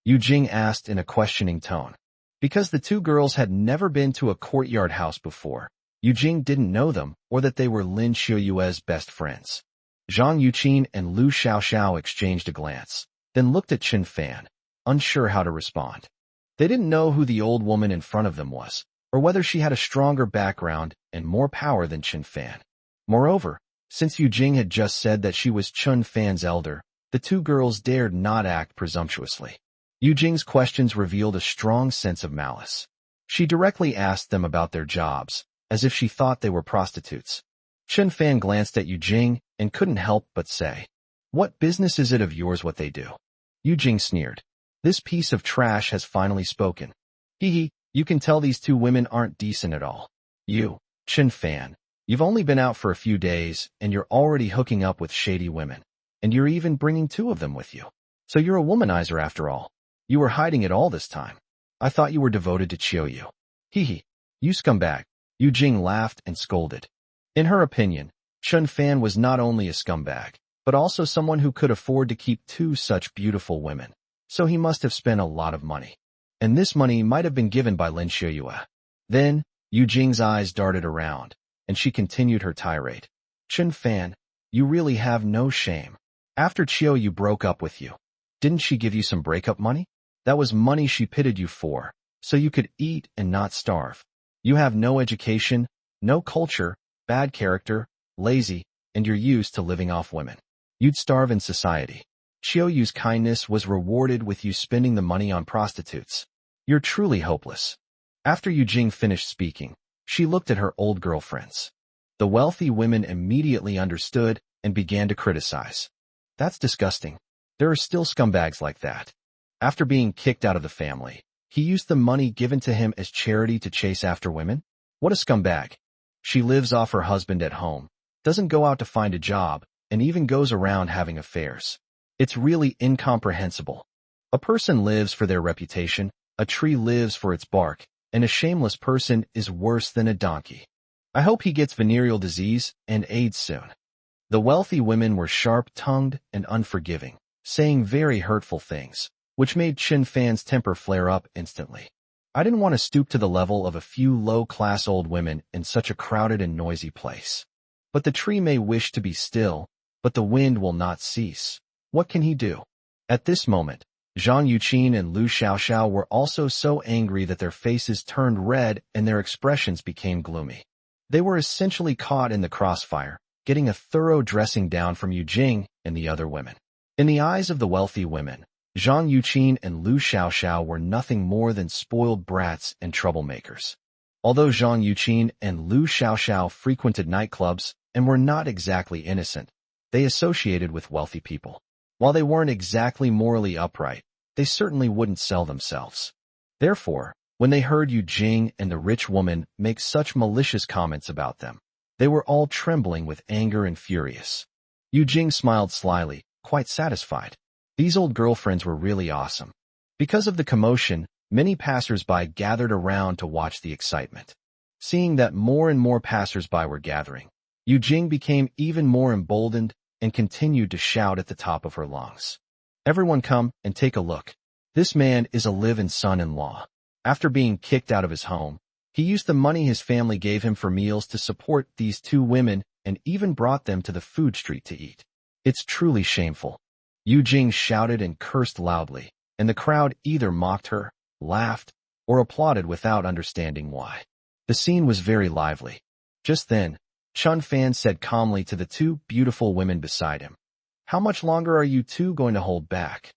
Yu Jing asked in a questioning tone. Because the two girls had never been to a courtyard house before, Yu Jing didn't know them or that they were Lin Xiaoyue's best friends. Zhang Yuqin and Lu Xiaoxiao exchanged a glance, then looked at Chun Fan, unsure how to respond. They didn't know who the old woman in front of them was, or whether she had a stronger background and more power than Chun Fan. Moreover, since Yu Jing had just said that she was Chun Fan's elder, the two girls dared not act presumptuously. Yu Jing's questions revealed a strong sense of malice. She directly asked them about their jobs, as if she thought they were prostitutes. Chun Fan glanced at Yu Jing and couldn't help but say, "What business is it of yours what they do?" Yu Jing sneered. This piece of trash has finally spoken. Hee, you can tell these two women aren't decent at all. You, Chun Fan, you've only been out for a few days, and you're already hooking up with shady women. And you're even bringing two of them with you. So you're a womanizer after all. You were hiding it all this time. I thought you were devoted to Xiaoyu. Hee, you scumbag. Yu Jing laughed and scolded. In her opinion, Chun Fan was not only a scumbag, but also someone who could afford to keep two such beautiful women. So he must have spent a lot of money. And this money might have been given by Lin Xiaoyue. Then, Yu Jing's eyes darted around, and she continued her tirade. Chen Fan, you really have no shame. After Chiao Yu broke up with you, didn't she give you some breakup money? That was money she pitted you for, so you could eat and not starve. You have no education, no culture, bad character, lazy, and you're used to living off women. You'd starve in society. Chiao Yu's kindness was rewarded with you spending the money on prostitutes. You're truly hopeless. After Yu Jing finished speaking, she looked at her old girlfriends. The wealthy women immediately understood and began to criticize. That's disgusting. There are still scumbags like that. After being kicked out of the family, he used the money given to him as charity to chase after women? What a scumbag. She lives off her husband at home, doesn't go out to find a job, and even goes around having affairs. It's really incomprehensible. A person lives for their reputation, a tree lives for its bark, and a shameless person is worse than a donkey. I hope he gets venereal disease and AIDS soon. The wealthy women were sharp-tongued and unforgiving, saying very hurtful things, which made Chen Fan's temper flare up instantly. I didn't want to stoop to the level of a few low-class old women in such a crowded and noisy place. But the tree may wish to be still, but the wind will not cease. What can he do? At this moment, Zhang Yuqin and Lu Xiaoxiao were also so angry that their faces turned red and their expressions became gloomy. They were essentially caught in the crossfire, getting a thorough dressing down from Yu Jing and the other women. In the eyes of the wealthy women, Zhang Yuqin and Lu Xiaoxiao were nothing more than spoiled brats and troublemakers. Although Zhang Yuqin and Lu Xiaoxiao frequented nightclubs and were not exactly innocent, they associated with wealthy people. While they weren't exactly morally upright, they certainly wouldn't sell themselves. Therefore, when they heard Yu Jing and the rich woman make such malicious comments about them, they were all trembling with anger and furious. Yu Jing smiled slyly, quite satisfied. These old girlfriends were really awesome. Because of the commotion, many passers-by gathered around to watch the excitement. Seeing that more and more passers-by were gathering, Yu Jing became even more emboldened and continued to shout at the top of her lungs. Everyone come and take a look. This man is a live-in son-in-law. After being kicked out of his home, he used the money his family gave him for meals to support these two women and even brought them to the food street to eat. It's truly shameful. Yu Jing shouted and cursed loudly, and the crowd either mocked her, laughed, or applauded without understanding why. The scene was very lively. Just then, Chen Fan said calmly to the two beautiful women beside him, "How much longer are you two going to hold back?"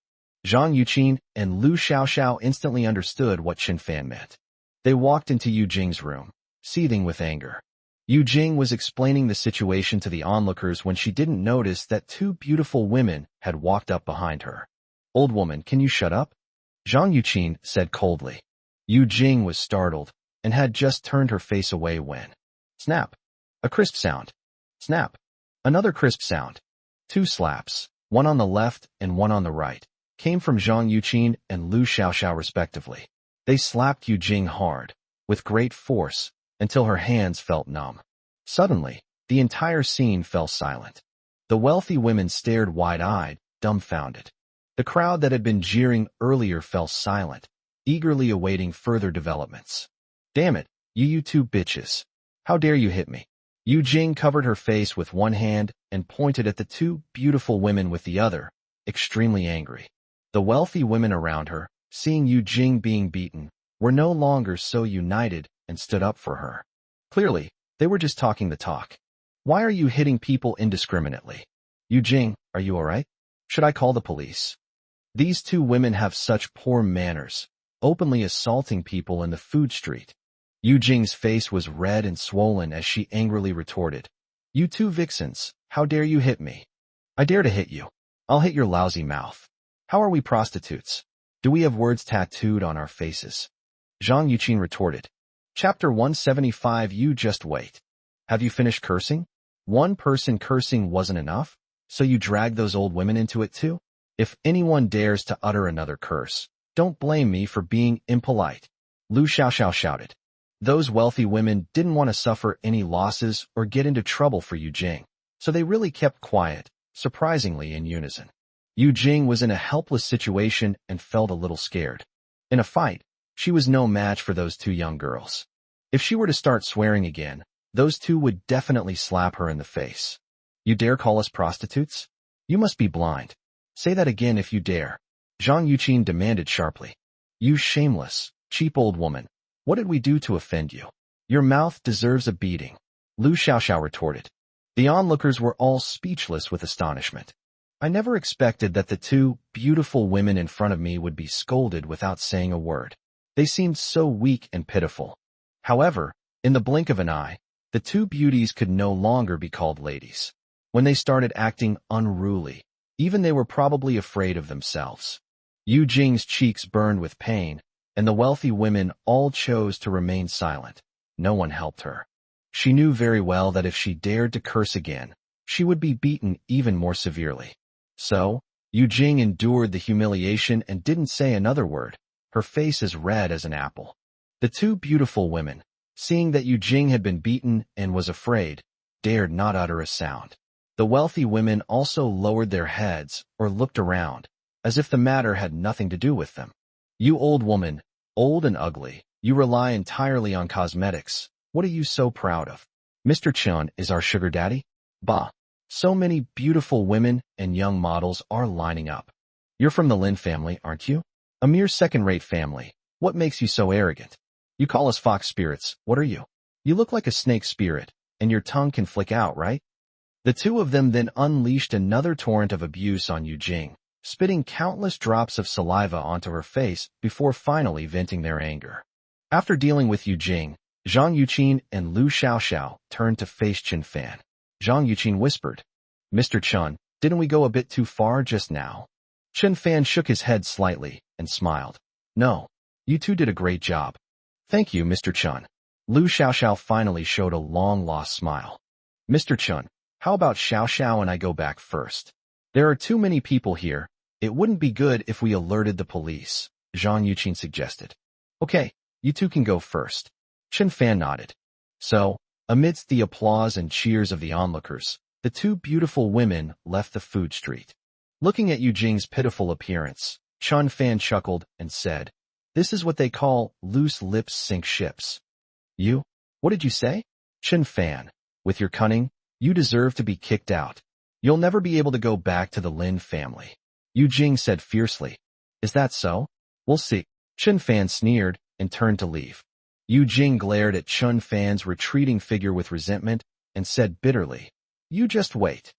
Zhang Yuqin and Lu Xiaoxiao instantly understood what Chen Fan meant. They walked into Yu Jing's room, seething with anger. Yu Jing was explaining the situation to the onlookers when she didn't notice that two beautiful women had walked up behind her. "Old woman, can you shut up?" Zhang Yuqin said coldly. Yu Jing was startled and had just turned her face away when, snap! A crisp sound. Snap! Another crisp sound. Two slaps, one on the left and one on the right, came from Zhang Yuqin and Lu Xiaoxiao respectively. They slapped Yu Jing hard, with great force, until her hands felt numb. Suddenly, the entire scene fell silent. The wealthy women stared wide-eyed, dumbfounded. The crowd that had been jeering earlier fell silent, eagerly awaiting further developments. "Damn it, you two bitches. How dare you hit me?" Yu Jing covered her face with one hand and pointed at the two beautiful women with the other, extremely angry. The wealthy women around her, seeing Yu Jing being beaten, were no longer so united and stood up for her. Clearly, they were just talking the talk. "Why are you hitting people indiscriminately? Yu Jing, are you alright? Should I call the police?" These two women have such poor manners, openly assaulting people in the food street. Yu Jing's face was red and swollen as she angrily retorted, "You two vixens, how dare you hit me? I dare to hit you. I'll hit your lousy mouth. How are we prostitutes? Do we have words tattooed on our faces?" Zhang Yuqin retorted. Chapter 175. You just wait. Have you finished cursing? One person cursing wasn't enough, so you dragged those old women into it too? If anyone dares to utter another curse, don't blame me for being impolite. Lu Xiaoxiao shouted. Those wealthy women didn't want to suffer any losses or get into trouble for Yu Jing, so they really kept quiet, surprisingly in unison. Yu Jing was in a helpless situation and felt a little scared. In a fight, she was no match for those two young girls. If she were to start swearing again, those two would definitely slap her in the face. You dare call us prostitutes? You must be blind. Say that again if you dare, Zhang Yuqin demanded sharply. You shameless, cheap old woman. What did we do to offend you? Your mouth deserves a beating, Lu Xiaoxiao retorted. The onlookers were all speechless with astonishment. I never expected that the two beautiful women in front of me would be scolded without saying a word. They seemed so weak and pitiful. However, in the blink of an eye, the two beauties could no longer be called ladies. When they started acting unruly, even they were probably afraid of themselves. Yu Jing's cheeks burned with pain, and the wealthy women all chose to remain silent. No one helped her. She knew very well that if she dared to curse again, she would be beaten even more severely. So, Yu Jing endured the humiliation and didn't say another word, her face as red as an apple. The two beautiful women, seeing that Yu Jing had been beaten and was afraid, dared not utter a sound. The wealthy women also lowered their heads or looked around, as if the matter had nothing to do with them. You old woman, old and ugly, you rely entirely on cosmetics. What are you so proud of? Mr. Chun is our sugar daddy? Bah! So many beautiful women and young models are lining up. You're from the Lin family, aren't you? A mere second-rate family. What makes you so arrogant? You call us fox spirits, what are you? You look like a snake spirit, and your tongue can flick out, right? The two of them then unleashed another torrent of abuse on Yu Jing, spitting countless drops of saliva onto her face before finally venting their anger. After dealing with Yu Jing, Zhang Yuqin and Lu Xiaoxiao turned to face Chen Fan. Zhang Yuqin whispered, Mr. Chun, didn't we go a bit too far just now? Chen Fan shook his head slightly and smiled. No, you two did a great job. Thank you, Mr. Chun. Lu Xiaoxiao finally showed a long-lost smile. Mr. Chun, how about Xiaoxiao and I go back first? There are too many people here. It wouldn't be good if we alerted the police, Zhang Yuqin suggested. Okay, you two can go first. Chen Fan nodded. So, amidst the applause and cheers of the onlookers, the two beautiful women left the food street. Looking at Yu Jing's pitiful appearance, Chen Fan chuckled and said, This is what they call loose lips sink ships. You? What did you say? Chen Fan, with your cunning, you deserve to be kicked out. You'll never be able to go back to the Lin family. Yu Jing said fiercely. Is that so? We'll see. Chen Fan sneered and turned to leave. Yu Jing glared at Chen Fan's retreating figure with resentment and said bitterly, You just wait.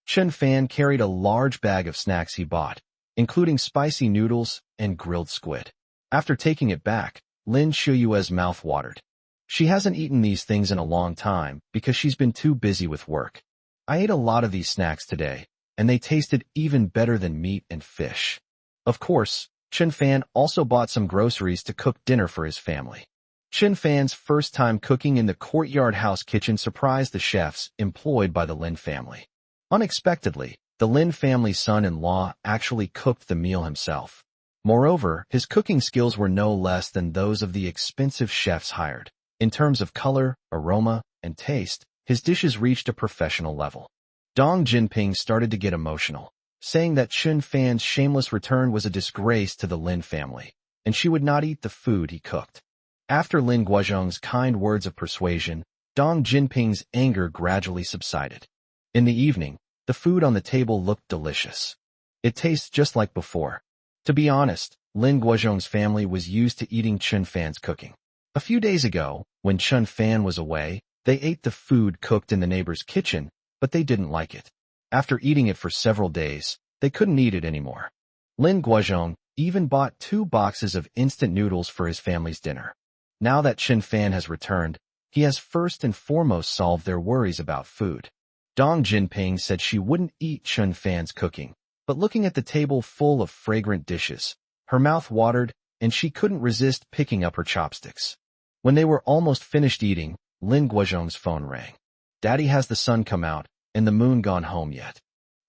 Chen Fan carried a large bag of snacks he bought, including spicy noodles and grilled squid. After taking it back, Lin Shuyue's mouth watered. She hasn't eaten these things in a long time because she's been too busy with work. I ate a lot of these snacks today, and they tasted even better than meat and fish. Of course, Chen Fan also bought some groceries to cook dinner for his family. Chen Fan's first time cooking in the courtyard house kitchen surprised the chefs employed by the Lin family. Unexpectedly, the Lin family's son-in-law actually cooked the meal himself. Moreover, his cooking skills were no less than those of the expensive chefs hired. In terms of color, aroma, and taste, his dishes reached a professional level. Dong Jinping started to get emotional, saying that Chen Fan's shameless return was a disgrace to the Lin family, and she would not eat the food he cooked. After Lin Guozhong's kind words of persuasion, Dong Jinping's anger gradually subsided. In the evening, the food on the table looked delicious. It tastes just like before. To be honest, Lin Guozhong's family was used to eating Chen Fan's cooking. A few days ago, when Chen Fan was away, they ate the food cooked in the neighbor's kitchen, but they didn't like it. After eating it for several days, they couldn't eat it anymore. Lin Guozhong even bought 2 boxes of instant noodles for his family's dinner. Now that Chen Fan has returned, he has first and foremost solved their worries about food. Dong Jinping said she wouldn't eat Chen Fan's cooking, but looking at the table full of fragrant dishes, her mouth watered and she couldn't resist picking up her chopsticks. When they were almost finished eating, Lin Guozhong's phone rang. Daddy, has the sun come out and the moon gone home yet?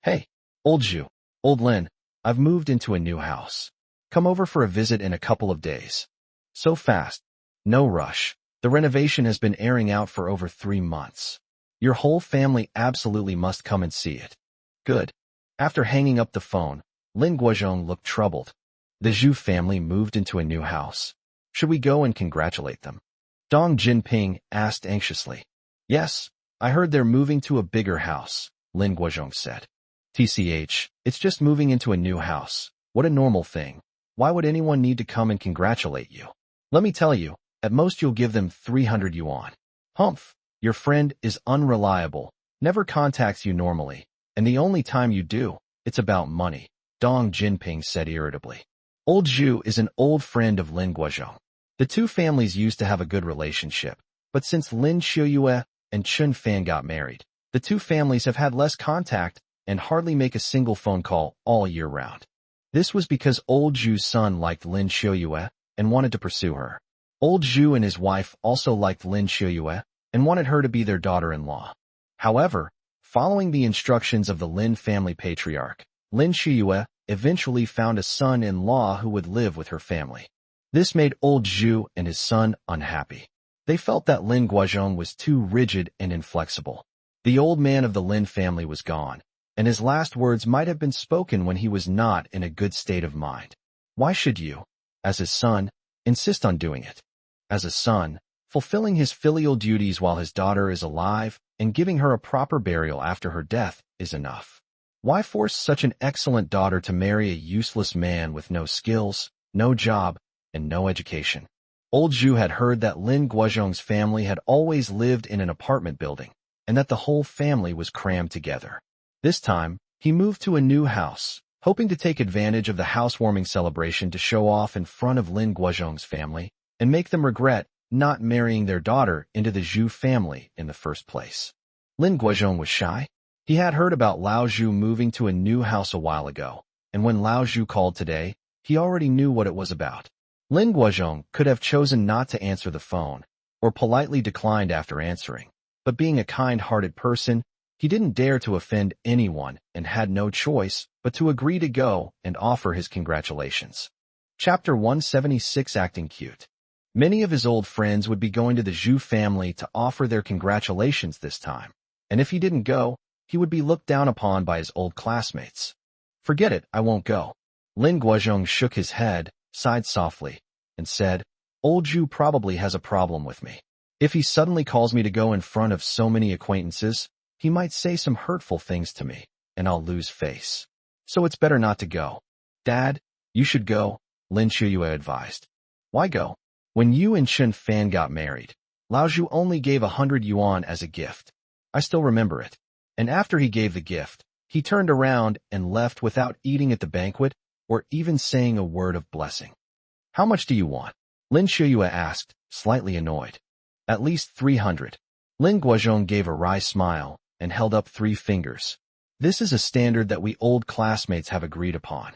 Hey, old Zhu, old Lin, I've moved into a new house. Come over for a visit in a couple of days. So fast. No rush. The renovation has been airing out for over 3 months. Your whole family absolutely must come and see it. Good. After hanging up the phone, Lin Guozhong looked troubled. The Zhu family moved into a new house. Should we go and congratulate them? Dong Jinping asked anxiously. Yes, I heard they're moving to a bigger house, Lin Guozhong said. TCH, it's just moving into a new house. What a normal thing. Why would anyone need to come and congratulate you? Let me tell you, at most you'll give them 300 yuan. Humph, your friend is unreliable, never contacts you normally, and the only time you do, it's about money, Dong Jinping said irritably. Old Zhu is an old friend of Lin Guozhong. The two families used to have a good relationship, but since Lin Xiuyue and Chun Fan got married, the two families have had less contact and hardly make a single phone call all year round. This was because old Zhu's son liked Lin Xiuyue and wanted to pursue her. Old Zhu and his wife also liked Lin Xiuyue and wanted her to be their daughter-in-law. However, following the instructions of the Lin family patriarch, Lin Xiuyue eventually found a son-in-law who would live with her family. This made old Zhu and his son unhappy. They felt that Lin Guozhong was too rigid and inflexible. The old man of the Lin family was gone, and his last words might have been spoken when he was not in a good state of mind. Why should you, as his son, insist on doing it? As a son, fulfilling his filial duties while his daughter is alive and giving her a proper burial after her death is enough. Why force such an excellent daughter to marry a useless man with no skills, no job, and no education? Old Zhu had heard that Lin Guozhong's family had always lived in an apartment building, and that the whole family was crammed together. This time, he moved to a new house, hoping to take advantage of the housewarming celebration to show off in front of Lin Guozhong's family and make them regret not marrying their daughter into the Zhu family in the first place. Lin Guozhong was shy. He had heard about Lao Zhu moving to a new house a while ago, and when Lao Zhu called today, he already knew what it was about. Lin Guozhong could have chosen not to answer the phone, or politely declined after answering, but being a kind-hearted person, he didn't dare to offend anyone and had no choice but to agree to go and offer his congratulations. Chapter 176 Acting Cute. Many of his old friends would be going to the Zhu family to offer their congratulations this time, and if he didn't go, he would be looked down upon by his old classmates. Forget it, I won't go. Lin Guozhong shook his head, sighed softly, and said, Old Zhu probably has a problem with me. If he suddenly calls me to go in front of so many acquaintances, he might say some hurtful things to me, and I'll lose face. So it's better not to go. Dad, you should go, Lin Xiuyue advised. Why go? When you and Chun Fan got married, Lao Zhu only gave 100 yuan as a gift. I still remember it. And after he gave the gift, he turned around and left without eating at the banquet or even saying a word of blessing. How much do you want? Lin Xiuyue asked, slightly annoyed. At least 300. Lin Guozhong gave a wry smile and held up 3 fingers. This is a standard that we old classmates have agreed upon.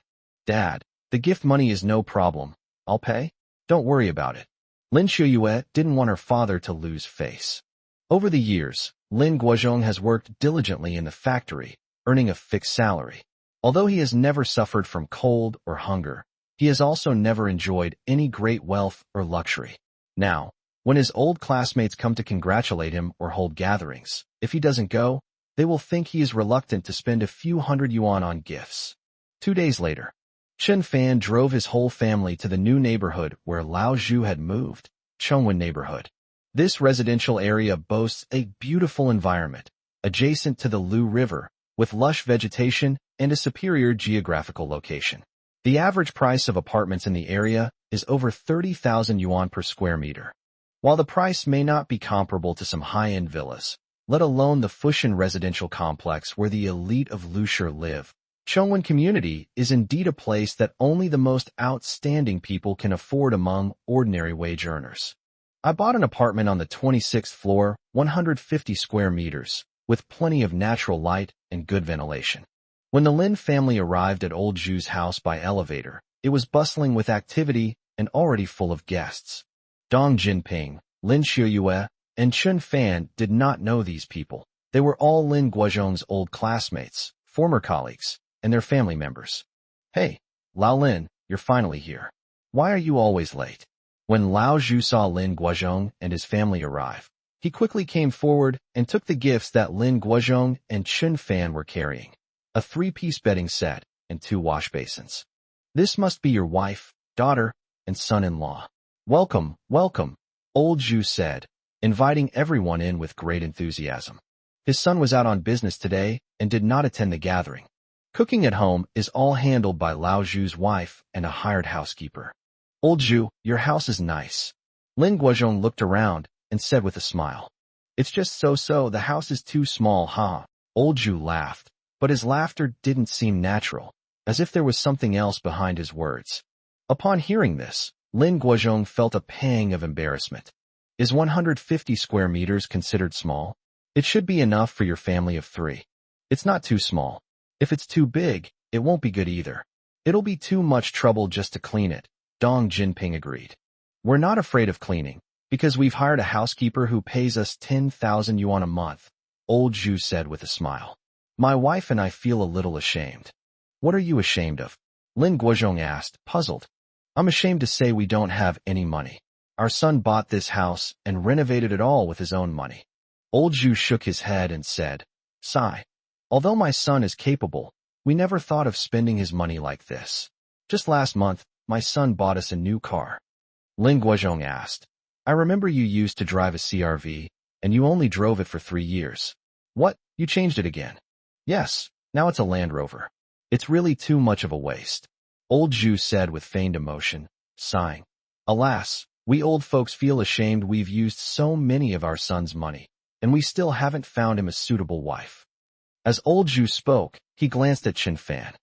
Dad, the gift money is no problem. I'll pay. Don't worry about it. Lin Xiuyue didn't want her father to lose face. Over the years, Lin Guozhong has worked diligently in the factory, earning a fixed salary. Although he has never suffered from cold or hunger, he has also never enjoyed any great wealth or luxury. Now, when his old classmates come to congratulate him or hold gatherings, if he doesn't go, they will think he is reluctant to spend a few hundred yuan on gifts. 2 days later, Chun Fan drove his whole family to the new neighborhood where Lao Zhu had moved, Chongwen neighborhood. This residential area boasts a beautiful environment, adjacent to the Lu River, with lush vegetation and a superior geographical location. The average price of apartments in the area is over 30,000 yuan per square meter. While the price may not be comparable to some high-end villas, let alone the Fushan residential complex where the elite of Lushur live, Chongwen community is indeed a place that only the most outstanding people can afford among ordinary wage earners. I bought an apartment on the 26th floor, 150 square meters, with plenty of natural light and good ventilation. When the Lin family arrived at old Zhu's house by elevator, it was bustling with activity and already full of guests. Dong Jinping, Lin Xiuyue, and Chun Fan did not know these people. They were all Lin Guozhong's old classmates, former colleagues, and their family members. Hey, Lao Lin, you're finally here. Why are you always late? When Lao Zhu saw Lin Guozhong and his family arrive, he quickly came forward and took the gifts that Lin Guozhong and Chun Fan were carrying. A 3-piece bedding set and 2 wash basins. This must be your wife, daughter, and son-in-law. Welcome, welcome, old Zhu said, inviting everyone in with great enthusiasm. His son was out on business today and did not attend the gathering. Cooking at home is all handled by Lao Zhu's wife and a hired housekeeper. Old Zhu, your house is nice. Lin Guozhong looked around and said with a smile. It's just so-so, the house is too small, huh? Old Zhu laughed, but his laughter didn't seem natural, as if there was something else behind his words. Upon hearing this, Lin Guozhong felt a pang of embarrassment. Is 150 square meters considered small? It should be enough for your family of 3. It's not too small. If it's too big, it won't be good either. It'll be too much trouble just to clean it, Dong Jinping agreed. We're not afraid of cleaning, because we've hired a housekeeper who pays us 10,000 yuan a month, Old Zhu said with a smile. My wife and I feel a little ashamed. What are you ashamed of? Lin Guozhong asked, puzzled. I'm ashamed to say we don't have any money. Our son bought this house and renovated it all with his own money. Old Zhu shook his head and said, sigh. Although my son is capable, we never thought of spending his money like this. Just last month, my son bought us a new car. Lin Guozhong asked, I remember you used to drive a CRV, and you only drove it for 3 years. What, you changed it again? Yes, now it's a Land Rover. It's really too much of a waste. Old Zhu said with feigned emotion, sighing. Alas, we old folks feel ashamed we've used so many of our son's money, and we still haven't found him a suitable wife. As Old Zhu spoke, he glanced at Chen Fan.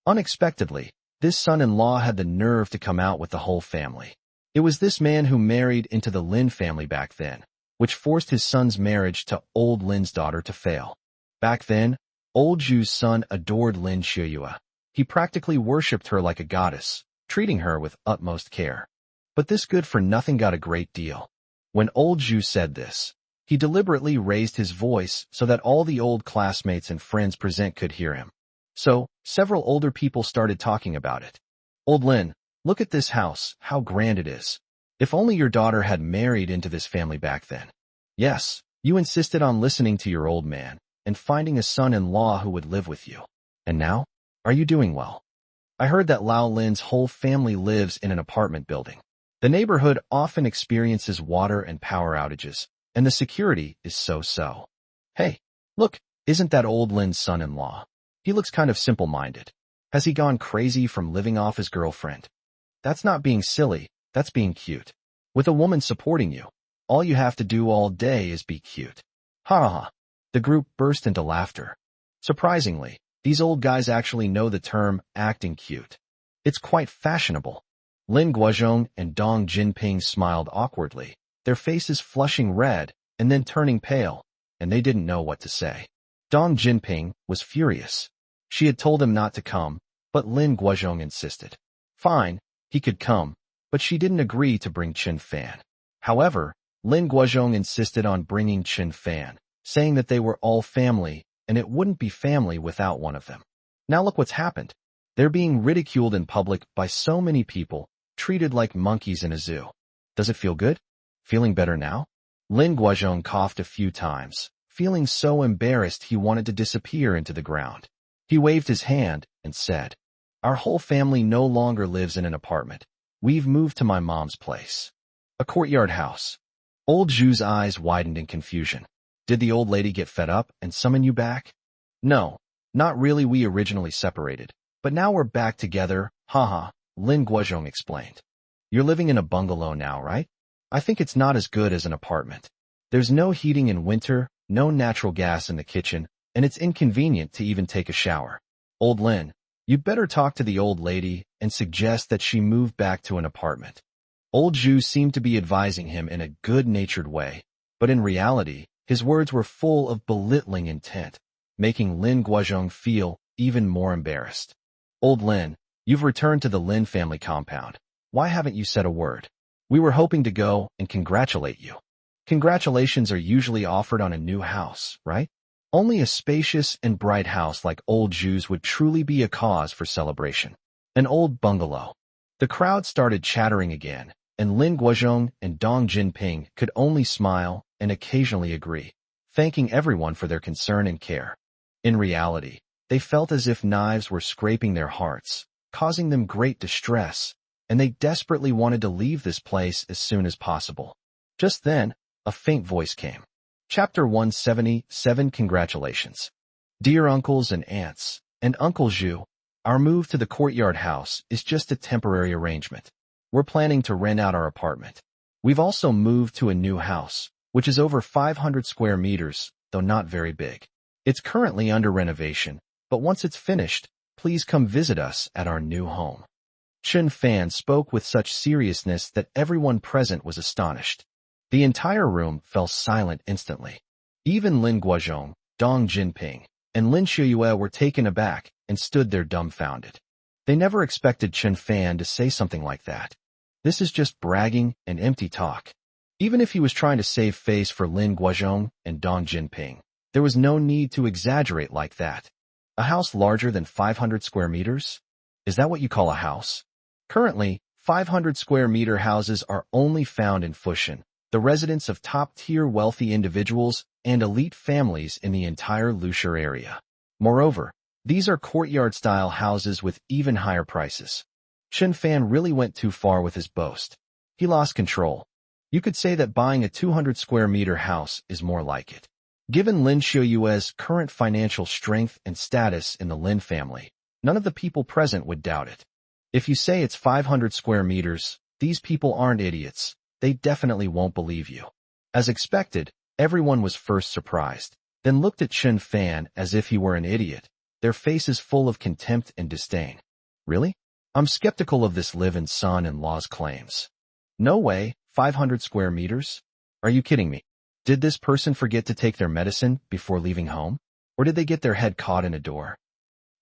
Unexpectedly, this son-in-law had the nerve to come out with the whole family. It was this man who married into the Lin family back then, which forced his son's marriage to old Lin's daughter to fail. Back then, Old Zhu's son adored Lin Shiyue. He practically worshipped her like a goddess, treating her with utmost care. But this good-for-nothing got a great deal. When Old Zhu said this, he deliberately raised his voice so that all the old classmates and friends present could hear him. So, several older people started talking about it. Old Lin, look at this house, how grand it is. If only your daughter had married into this family back then. Yes, you insisted on listening to your old man and finding a son-in-law who would live with you. And now, are you doing well? I heard that Lao Lin's whole family lives in an apartment building. The neighborhood often experiences water and power outages, and the security is so-so. Hey, look, isn't that old Lin's son-in-law? He looks kind of simple-minded. Has he gone crazy from living off his girlfriend? That's not being silly, that's being cute. With a woman supporting you, all you have to do all day is be cute. Ha ha ha. The group burst into laughter. Surprisingly, these old guys actually know the term acting cute. It's quite fashionable. Lin Guozhong and Dong Jinping smiled awkwardly, their faces flushing red and then turning pale, and they didn't know what to say. Dong Jinping was furious. She had told him not to come, but Lin Guozhong insisted. Fine, he could come, but she didn't agree to bring Chen Fan. However, Lin Guozhong insisted on bringing Chen Fan, saying that they were all family, and it wouldn't be family without one of them. Now look what's happened. They're being ridiculed in public by so many people, treated like monkeys in a zoo. Does it feel good? Feeling better now? Lin Guozhong coughed a few times, feeling so embarrassed he wanted to disappear into the ground. He waved his hand and said, Our whole family no longer lives in an apartment. We've moved to my mom's place. A courtyard house. Old Zhu's eyes widened in confusion. Did the old lady get fed up and summon you back? No, not really. We originally separated, but now we're back together, haha, Lin Guozhong explained. You're living in a bungalow now, right? I think it's not as good as an apartment. There's no heating in winter, no natural gas in the kitchen, and it's inconvenient to even take a shower. Old Lin, you'd better talk to the old lady and suggest that she move back to an apartment. Old Zhu seemed to be advising him in a good-natured way, but in reality, his words were full of belittling intent, making Lin Guozhong feel even more embarrassed. Old Lin, you've returned to the Lin family compound. Why haven't you said a word? We were hoping to go and congratulate you. Congratulations are usually offered on a new house, right? Only a spacious and bright house like Old Zhu's would truly be a cause for celebration. An old bungalow. The crowd started chattering again, and Lin Guozhong and Dong Jinping could only smile and occasionally agree, thanking everyone for their concern and care. In reality, they felt as if knives were scraping their hearts, causing them great distress, and they desperately wanted to leave this place as soon as possible. Just then, a faint voice came. Chapter 177. Congratulations. Dear uncles and aunts, and Uncle Zhu, our move to the courtyard house is just a temporary arrangement. We're planning to rent out our apartment. We've also moved to a new house, which is over 500 square meters, though not very big. It's currently under renovation, but once it's finished, please come visit us at our new home. Chen Fan spoke with such seriousness that everyone present was astonished. The entire room fell silent instantly. Even Lin Guozhong, Dong Jinping, and Lin Shiyue were taken aback and stood there dumbfounded. They never expected Chen Fan to say something like that. This is just bragging and empty talk. Even if he was trying to save face for Lin Guozhong and Dong Jinping, there was no need to exaggerate like that. A house larger than 500 square meters? Is that what you call a house? Currently, 500 square meter houses are only found in Fushan, the residence of top-tier wealthy individuals and elite families in the entire Lusher area. Moreover, these are courtyard-style houses with even higher prices. Chen Fan really went too far with his boast. He lost control. You could say that buying a 200 square meter house is more like it. Given Lin Shiyue's current financial strength and status in the Lin family, none of the people present would doubt it. If you say it's 500 square meters, these people aren't idiots. They definitely won't believe you. As expected, everyone was first surprised, then looked at Chen Fan as if he were an idiot, their faces full of contempt and disdain. Really? I'm skeptical of this live-in son-in-law's claims. No way, 500 square meters? Are you kidding me? Did this person forget to take their medicine before leaving home? Or did they get their head caught in a door?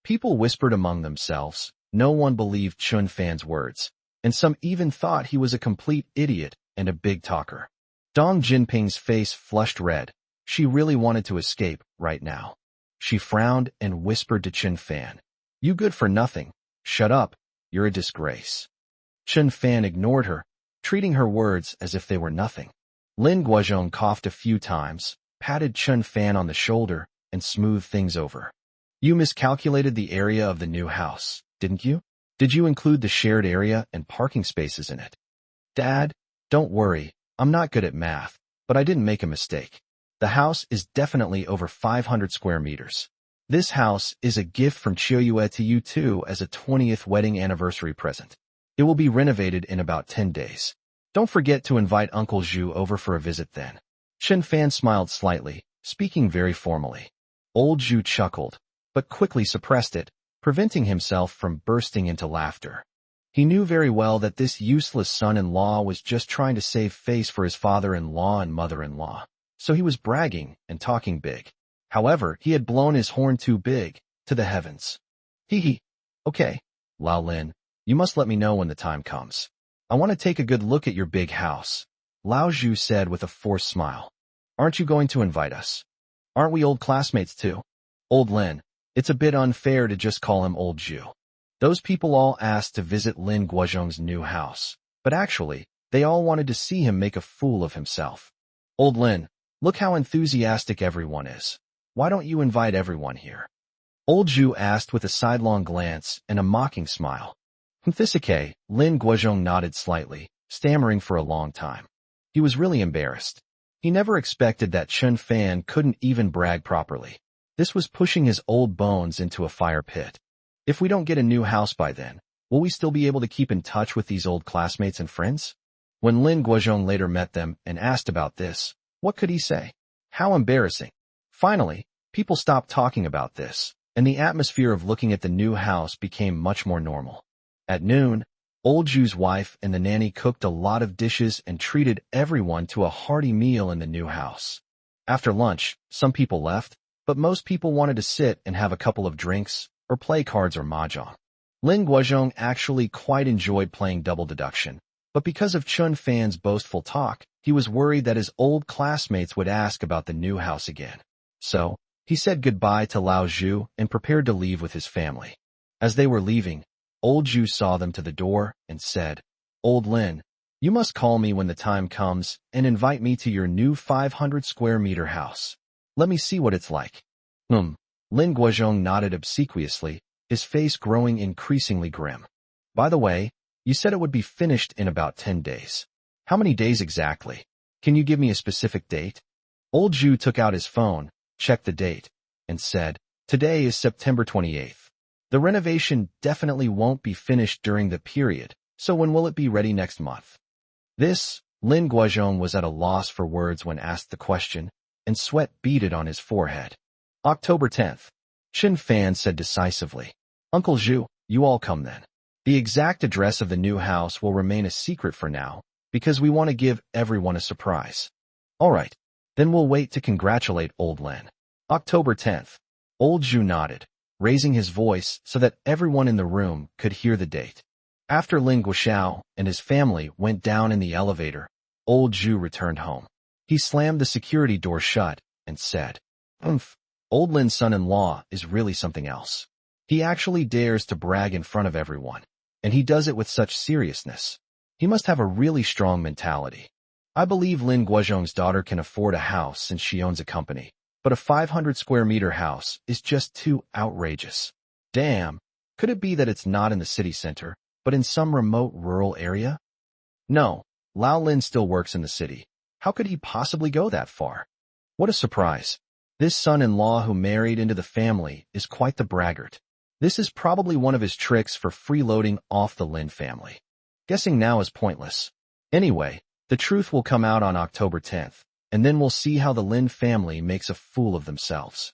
People whispered among themselves. No one believed Chen Fan's words, and some even thought he was a complete idiot and a big talker. Dong Jinping's face flushed red. She really wanted to escape right now. She frowned and whispered to Chen Fan, "You good for nothing. Shut up. You're a disgrace." Chen Fan ignored her, treating her words as if they were nothing. Lin Guozhong coughed a few times, patted Chen Fan on the shoulder, and smoothed things over. "You miscalculated the area of the new house, didn't you? Did you include the shared area and parking spaces in it?" "Dad, don't worry, I'm not good at math, but I didn't make a mistake. The house is definitely over 500 square meters. This house is a gift from Qiuyue to you two as a 20th wedding anniversary present. It will be renovated in about 10 days. Don't forget to invite Uncle Zhu over for a visit then." Chen Fan smiled slightly, speaking very formally. Old Zhu chuckled, but quickly suppressed it, preventing himself from bursting into laughter. He knew very well that this useless son-in-law was just trying to save face for his father-in-law and mother-in-law, so he was bragging and talking big. However, he had blown his horn too big, to the heavens. Hee hee. "Okay, Lao Lin, you must let me know when the time comes. I want to take a good look at your big house," Lao Zhu said with a forced smile. "Aren't you going to invite us? Aren't we old classmates too?" "Old Lin, it's a bit unfair to just call him Old Zhu. Those people all asked to visit Lin Guozhong's new house, but actually, they all wanted to see him make a fool of himself. Old Lin, look how enthusiastic everyone is. Why don't you invite everyone here?" Old Zhu asked with a sidelong glance and a mocking smile. "Thisike," Lin Guozhong nodded slightly, stammering for a long time. He was really embarrassed. He never expected that Chen Fan couldn't even brag properly. This was pushing his old bones into a fire pit. If we don't get a new house by then, will we still be able to keep in touch with these old classmates and friends? When Lin Guozhong later met them and asked about this, what could he say? How embarrassing. Finally, people stopped talking about this, and the atmosphere of looking at the new house became much more normal. At noon, Old Zhu's wife and the nanny cooked a lot of dishes and treated everyone to a hearty meal in the new house. After lunch, some people left, but most people wanted to sit and have a couple of drinks, or play cards or mahjong. Lin Guozhong actually quite enjoyed playing double deduction, but because of Chen Fan's boastful talk, he was worried that his old classmates would ask about the new house again. So, he said goodbye to Lao Zhu and prepared to leave with his family. As they were leaving, Old Zhu saw them to the door and said, "Old Lin, you must call me when the time comes and invite me to your new 500 square meter house. Let me see what it's like." Lin Guozhong nodded obsequiously, his face growing increasingly grim. "By the way, you said it would be finished in about 10 days. How many days exactly?" Can you give me a specific date? Old Zhu took out his phone, checked the date, and said, today is September 28th. The renovation definitely won't be finished during the period, so when will it be ready next month? Lin Guozhong was at a loss for words when asked the question, and sweat beaded on his forehead. October 10th. Chen Fan said decisively. Uncle Zhu, you all come then. The exact address of the new house will remain a secret for now, because we want to give everyone a surprise. All right, then we'll wait to congratulate Old Lin. October 10th. Old Zhu nodded, raising his voice so that everyone in the room could hear the date. After Lin Guoxiao and his family went down in the elevator, Old Zhu returned home. He slammed the security door shut and said, Old Lin's son-in-law is really something else. He actually dares to brag in front of everyone, and he does it with such seriousness. He must have a really strong mentality. I believe Lin Guozhong's daughter can afford a house since she owns a company, but a 500 square meter house is just too outrageous. Damn, could it be that it's not in the city center, but in some remote rural area? No, Lao Lin still works in the city. How could he possibly go that far? What a surprise. This son-in-law who married into the family is quite the braggart. This is probably one of his tricks for freeloading off the Lin family. Guessing now is pointless. Anyway, the truth will come out on October 10th, and then we'll see how the Lin family makes a fool of themselves.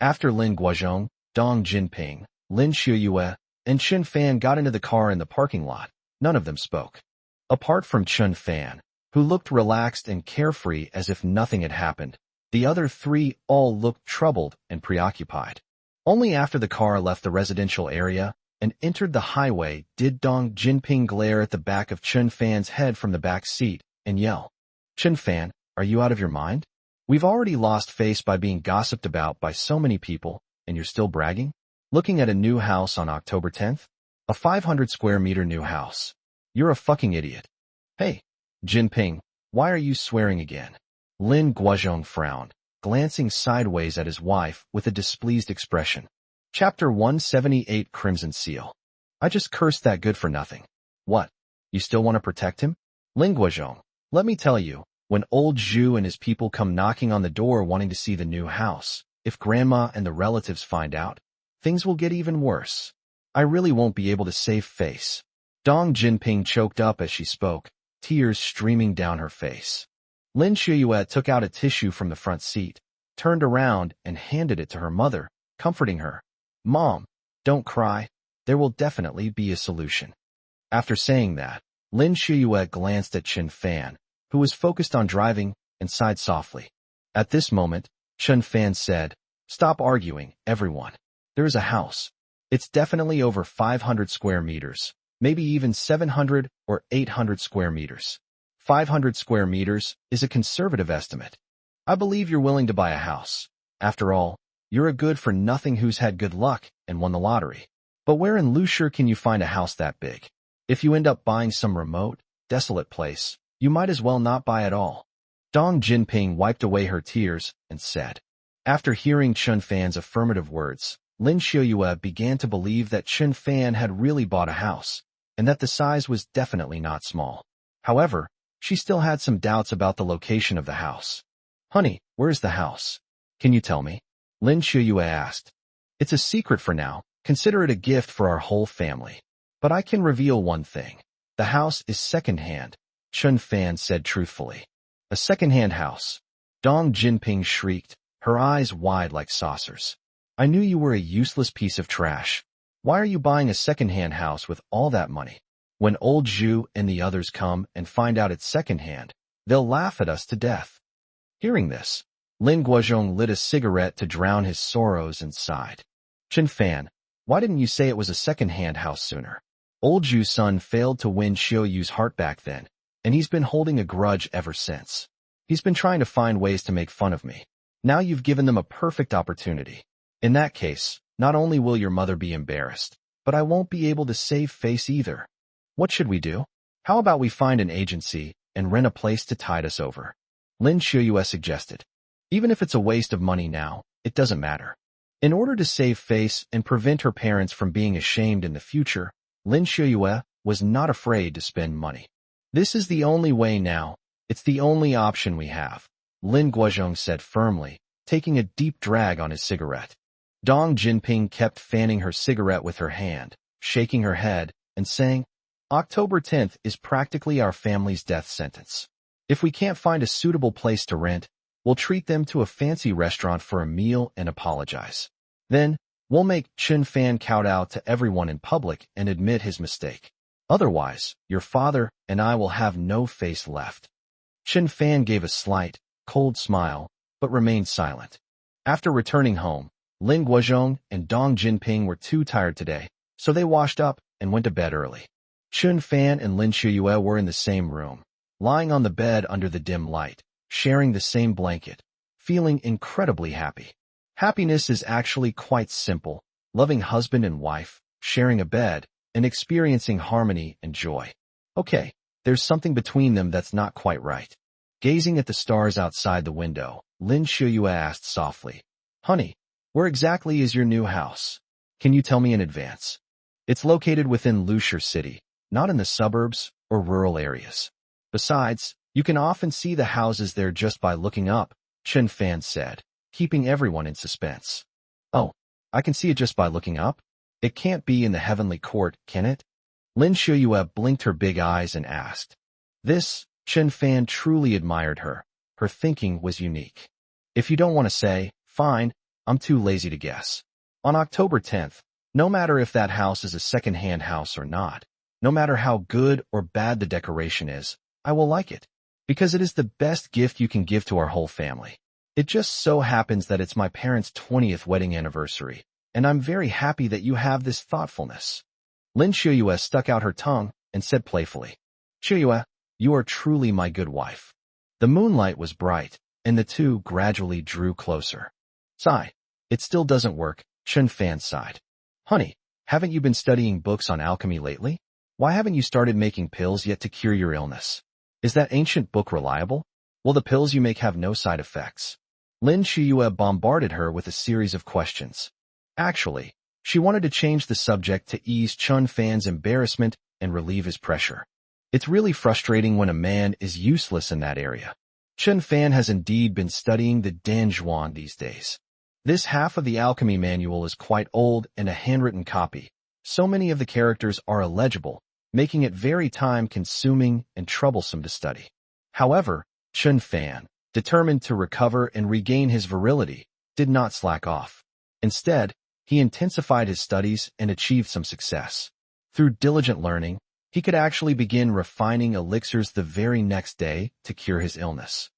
After Lin Guozhong, Dong Jinping, Lin Shiyue, and Chen Fan got into the car in the parking lot, none of them spoke. Apart from Chen Fan, who looked relaxed and carefree as if nothing had happened, the other three all looked troubled and preoccupied. Only after the car left the residential area and entered the highway did Dong Jinping glare at the back of Chen Fan's head from the back seat and yell, Chen Fan, are you out of your mind? We've already lost face by being gossiped about by so many people, and you're still bragging? Looking at a new house on October 10th? A 500 square meter new house. You're a fucking idiot. Hey, Jinping, why are you swearing again? Lin Guozhong frowned, glancing sideways at his wife with a displeased expression. Chapter 178 Crimson Seal. I just cursed that good for nothing. What? You still want to protect him? Lin Guozhong, let me tell you, when old Zhu and his people come knocking on the door wanting to see the new house, if grandma and the relatives find out, things will get even worse. I really won't be able to save face. Dong Jinping choked up as she spoke, tears streaming down her face. Lin Shiyue took out a tissue from the front seat, turned around and handed it to her mother, comforting her. Mom, don't cry. There will definitely be a solution. After saying that, Lin Shiyue glanced at Chen Fan, who was focused on driving, and sighed softly. At this moment, Chen Fan said, Stop arguing, everyone. There is a house. It's definitely over 500 square meters, maybe even 700 or 800 square meters. 500 square meters is a conservative estimate. I believe you're willing to buy a house. After all, you're a good-for-nothing who's had good luck and won the lottery. But where in Lushur can you find a house that big? If you end up buying some remote, desolate place, you might as well not buy at all. Dong Jinping wiped away her tears and said. After hearing Chen Fan's affirmative words, Lin Shiyue began to believe that Chen Fan had really bought a house, and that the size was definitely not small. However, she still had some doubts about the location of the house. Honey, where's the house? Can you tell me? Lin Shiyue asked. It's a secret for now. Consider it a gift for our whole family. But I can reveal one thing. The house is second-hand, Chen Fan said truthfully. A second-hand house. Dong Jinping shrieked, her eyes wide like saucers. I knew you were a useless piece of trash. Why are you buying a second-hand house with all that money? When old Zhu and the others come and find out it's second-hand, they'll laugh at us to death. Hearing this, Lin Guozhong lit a cigarette to drown his sorrows and sighed. Chen Fan, why didn't you say it was a second-hand house sooner? Old Zhu's son failed to win Xiaoyu's heart back then, and he's been holding a grudge ever since. He's been trying to find ways to make fun of me. Now you've given them a perfect opportunity. In that case, not only will your mother be embarrassed, but I won't be able to save face either. What should we do? How about we find an agency and rent a place to tide us over? Lin Shiyue suggested. Even if it's a waste of money now, it doesn't matter. In order to save face and prevent her parents from being ashamed in the future, Lin Shiyue was not afraid to spend money. This is the only way now, It's the only option we have, Lin Guozhong said firmly, taking a deep drag on his cigarette. Dong Jinping kept fanning her cigarette with her hand, shaking her head, and saying, October 10th is practically our family's death sentence. If we can't find a suitable place to rent, we'll treat them to a fancy restaurant for a meal and apologize. Then, we'll make Chen Fan kowtow to everyone in public and admit his mistake. Otherwise, your father and I will have no face left. Chen Fan gave a slight, cold smile, but remained silent. After returning home, Lin Guozhong and Dong Jinping were too tired today, so they washed up and went to bed early. Chen Fan and Lin Shuyue were in the same room, lying on the bed under the dim light, sharing the same blanket, feeling incredibly happy. Happiness is actually quite simple, loving husband and wife, sharing a bed, and experiencing harmony and joy. Okay, there's something between them that's not quite right. Gazing at the stars outside the window, Lin Shuyue asked softly, Honey, where exactly is your new house? Can you tell me in advance? It's located within Lusher City, not in the suburbs or rural areas. Besides, you can often see the houses there just by looking up, Chen Fan said, keeping everyone in suspense. Oh, I can see it just by looking up? It can't be in the heavenly court, can it? Lin Shuyue blinked her big eyes and asked. This, Chen Fan truly admired her. Her thinking was unique. If you don't want to say, fine, I'm too lazy to guess. On October 10th, no matter if that house is a second-hand house or not, no matter how good or bad the decoration is, I will like it. Because it is the best gift you can give to our whole family. It just so happens that it's my parents' 20th wedding anniversary, and I'm very happy that you have this thoughtfulness. Lin Shuyue stuck out her tongue and said playfully, Shuyue, you are truly my good wife. The moonlight was bright, and the two gradually drew closer. Sigh. It still doesn't work, Chen Fan sighed. Honey, haven't you been studying books on alchemy lately? Why haven't you started making pills yet to cure your illness? Is that ancient book reliable? Will the pills you make have no side effects? Lin Shuyue bombarded her with a series of questions. Actually, she wanted to change the subject to ease Chen Fan's embarrassment and relieve his pressure. It's really frustrating when a man is useless in that area. Chen Fan has indeed been studying the Danzhuan these days. This half of the alchemy manual is quite old and a handwritten copy. So many of the characters are illegible, making it very time-consuming and troublesome to study. However, Chen Fan, determined to recover and regain his virility, did not slack off. Instead, he intensified his studies and achieved some success. Through diligent learning, he could actually begin refining elixirs the very next day to cure his illness.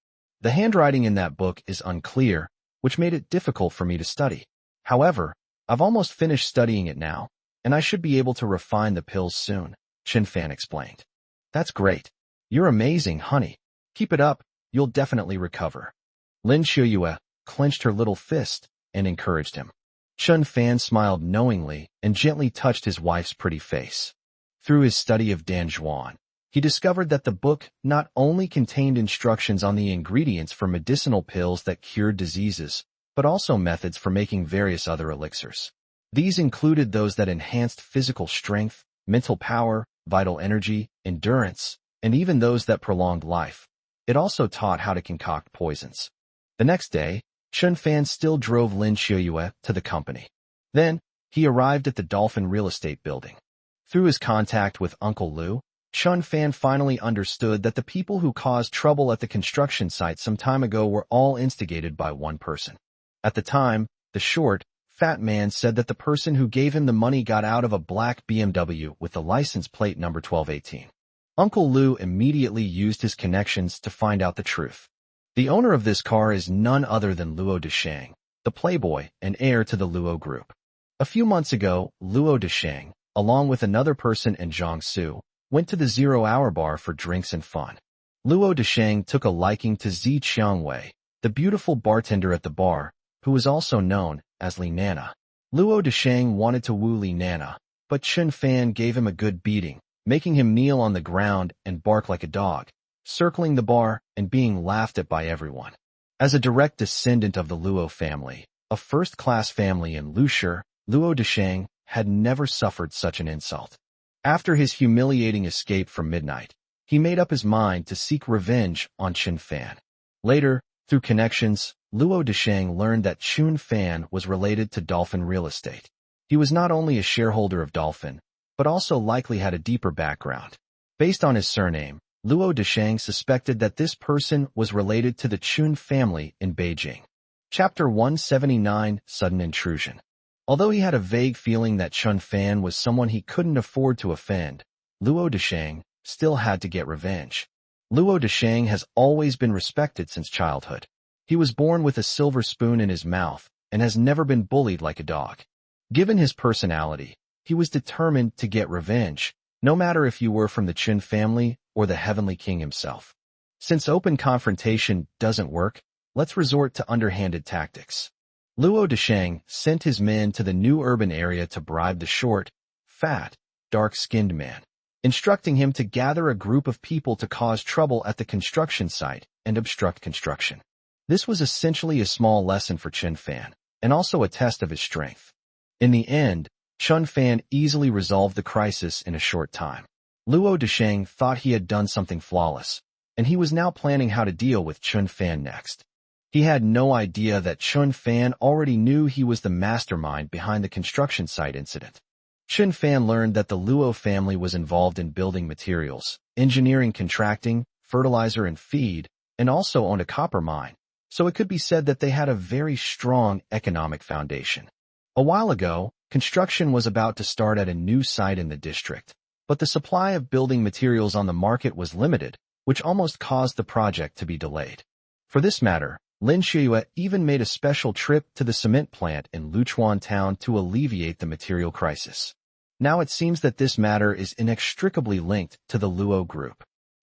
The handwriting in that book is unclear, which made it difficult for me to study. However, I've almost finished studying it now, and I should be able to refine the pills soon, Chen Fan explained. That's great. You're amazing, honey. Keep it up, you'll definitely recover. Lin Shuyue clenched her little fist and encouraged him. Chen Fan smiled knowingly and gently touched his wife's pretty face. Through his study of Danzhuan, he discovered that the book not only contained instructions on the ingredients for medicinal pills that cured diseases, but also methods for making various other elixirs. These included those that enhanced physical strength, mental power, vital energy, endurance, and even those that prolonged life. It also taught how to concoct poisons. The next day, Chen Fan still drove Lin Shuyue to the company. Then, he arrived at the Dolphin Real Estate building. Through his contact with Uncle Liu, Chen Fan finally understood that the people who caused trouble at the construction site some time ago were all instigated by one person. At the time, the short, fat man said that the person who gave him the money got out of a black BMW with the license plate number 1218. Uncle Liu immediately used his connections to find out the truth. The owner of this car is none other than Luo Desheng, the playboy and heir to the Luo Group. A few months ago, Luo Desheng, along with another person and Zhang Su, went to the zero-hour bar for drinks and fun. Luo Desheng took a liking to Zi Qiangwei, the beautiful bartender at the bar, who was also known as Li Nana. Luo Desheng wanted to woo Li Nana, but Chen Fan gave him a good beating, making him kneel on the ground and bark like a dog, circling the bar and being laughed at by everyone. As a direct descendant of the Luo family, a first-class family in Lusher, Luo Desheng had never suffered such an insult. After his humiliating escape from midnight, he made up his mind to seek revenge on Chun Fan. Later, through connections, Luo Desheng learned that Chun Fan was related to Dolphin Real Estate. He was not only a shareholder of Dolphin, but also likely had a deeper background. Based on his surname, Luo Desheng suspected that this person was related to the Chun family in Beijing. Chapter 179, Sudden Intrusion. Although he had a vague feeling that Chun Fan was someone he couldn't afford to offend, Luo Desheng still had to get revenge. Luo Desheng has always been respected since childhood. He was born with a silver spoon in his mouth and has never been bullied like a dog. Given his personality, he was determined to get revenge, no matter if you were from the Chun family or the Heavenly King himself. Since open confrontation doesn't work, let's resort to underhanded tactics. Luo Desheng sent his men to the new urban area to bribe the short, fat, dark-skinned man, instructing him to gather a group of people to cause trouble at the construction site and obstruct construction. This was essentially a small lesson for Chun Fan, and also a test of his strength. In the end, Chun Fan easily resolved the crisis in a short time. Luo Desheng thought he had done something flawless, and he was now planning how to deal with Chun Fan next. He had no idea that Chun Fan already knew he was the mastermind behind the construction site incident. Chun Fan learned that the Luo family was involved in building materials, engineering, contracting, fertilizer and feed, and also owned a copper mine, so it could be said that they had a very strong economic foundation. A while ago, construction was about to start at a new site in the district, but the supply of building materials on the market was limited, which almost caused the project to be delayed. For this matter, Lin Shiyue even made a special trip to the cement plant in Luchuan town to alleviate the material crisis. Now it seems that this matter is inextricably linked to the Luo group.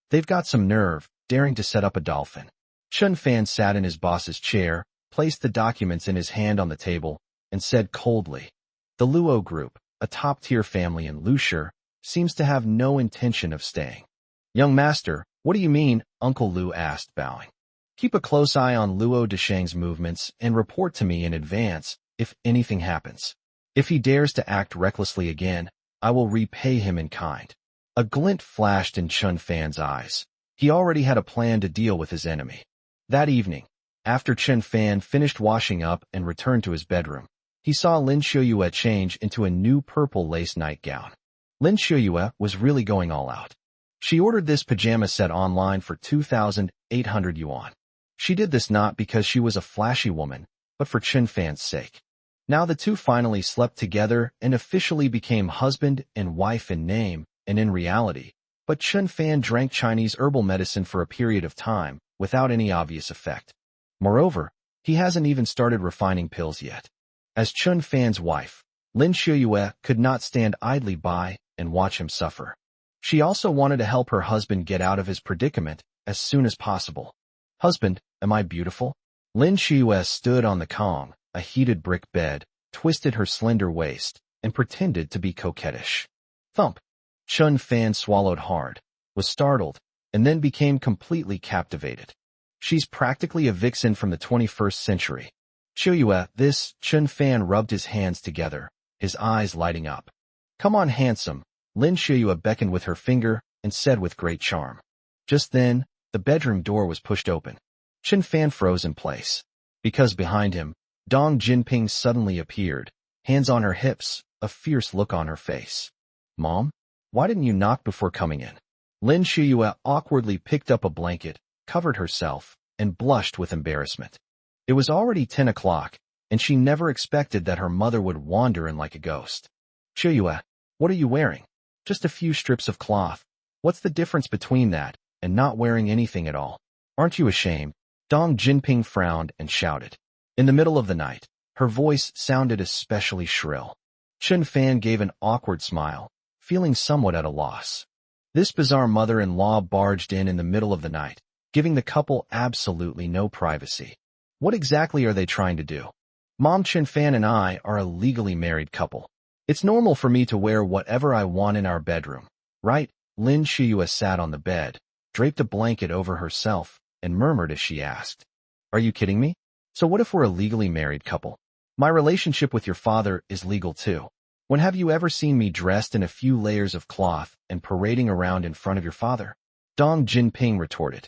They've got some nerve, daring to set up a dolphin. Chun Fan sat in his boss's chair, placed the documents in his hand on the table, and said coldly, "The Luo group, a top-tier family in Lushur, seems to have no intention of staying." "Young master, what do you mean?" Uncle Lu asked, bowing. "Keep a close eye on Luo Desheng's movements and report to me in advance if anything happens. If he dares to act recklessly again, I will repay him in kind." A glint flashed in Chun Fan's eyes. He already had a plan to deal with his enemy. That evening, after Chun Fan finished washing up and returned to his bedroom, he saw Lin Shiyue change into a new purple lace nightgown. Lin Shiyue was really going all out. She ordered this pajama set online for 2,800 yuan. She did this not because she was a flashy woman, but for Chun Fan's sake. Now the two finally slept together and officially became husband and wife in name and in reality, but Chun Fan drank Chinese herbal medicine for a period of time without any obvious effect. Moreover, he hasn't even started refining pills yet. As Chun Fan's wife, Lin Shiyue could not stand idly by and watch him suffer. She also wanted to help her husband get out of his predicament as soon as possible. "Husband, am I beautiful?" Lin Shiyue stood on the Kong, a heated brick bed, twisted her slender waist, and pretended to be coquettish. Thump! Chun Fan swallowed hard, was startled, and then became completely captivated. "She's practically a vixen from the 21st century. Shiyue, this," Chun Fan rubbed his hands together, his eyes lighting up. "Come on, handsome," Lin Shiyue beckoned with her finger and said with great charm. Just then, the bedroom door was pushed open. Chun Fan froze in place, because behind him, Dong Jinping suddenly appeared, hands on her hips, a fierce look on her face. "Mom, why didn't you knock before coming in?" Lin Shiyue awkwardly picked up a blanket, covered herself, and blushed with embarrassment. It was already 10 o'clock, and she never expected that her mother would wander in like a ghost. "Shiyue, what are you wearing?" "Just a few strips of cloth. What's the difference between that and not wearing anything at all? Aren't you ashamed?" Dong Jinping frowned and shouted. In the middle of the night, her voice sounded especially shrill. Chun Fan gave an awkward smile, feeling somewhat at a loss. This bizarre mother-in-law barged in the middle of the night, giving the couple absolutely no privacy. What exactly are they trying to do? "Mom, Chun Fan and I are a legally married couple. It's normal for me to wear whatever I want in our bedroom, right?" Lin Shiyue sat on the bed, draped a blanket over herself, and murmured as she asked, "Are you kidding me? So what if we're a legally married couple? My relationship with your father is legal too. When have you ever seen me dressed in a few layers of cloth and parading around in front of your father?" Dong Jinping retorted.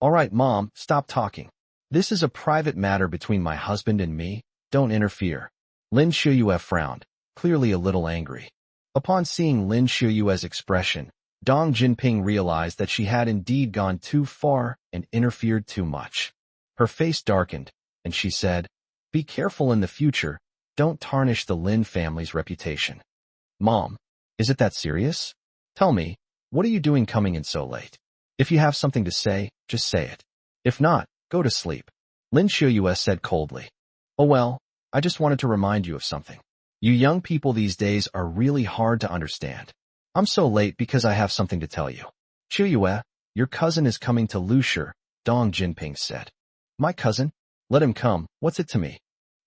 All right, Mom, stop talking. This is a private matter between my husband and me. Don't interfere. Lin Shuyue frowned, clearly a little angry. Upon seeing Lin Shuyue's expression, Dong Jinping realized that she had indeed gone too far and interfered too much. Her face darkened, and she said, "Be careful in the future. Don't tarnish the Lin family's reputation." Mom, is it that serious? Tell me, what are you doing coming in so late? If you have something to say, just say it. If not, go to sleep. Lin Shuyue said coldly. Oh well, I just wanted to remind you of something. You young people these days are really hard to understand. I'm so late because I have something to tell you. Shuyue, your cousin is coming to Lushur, Dong Jinping said. My cousin? Let him come, what's it to me?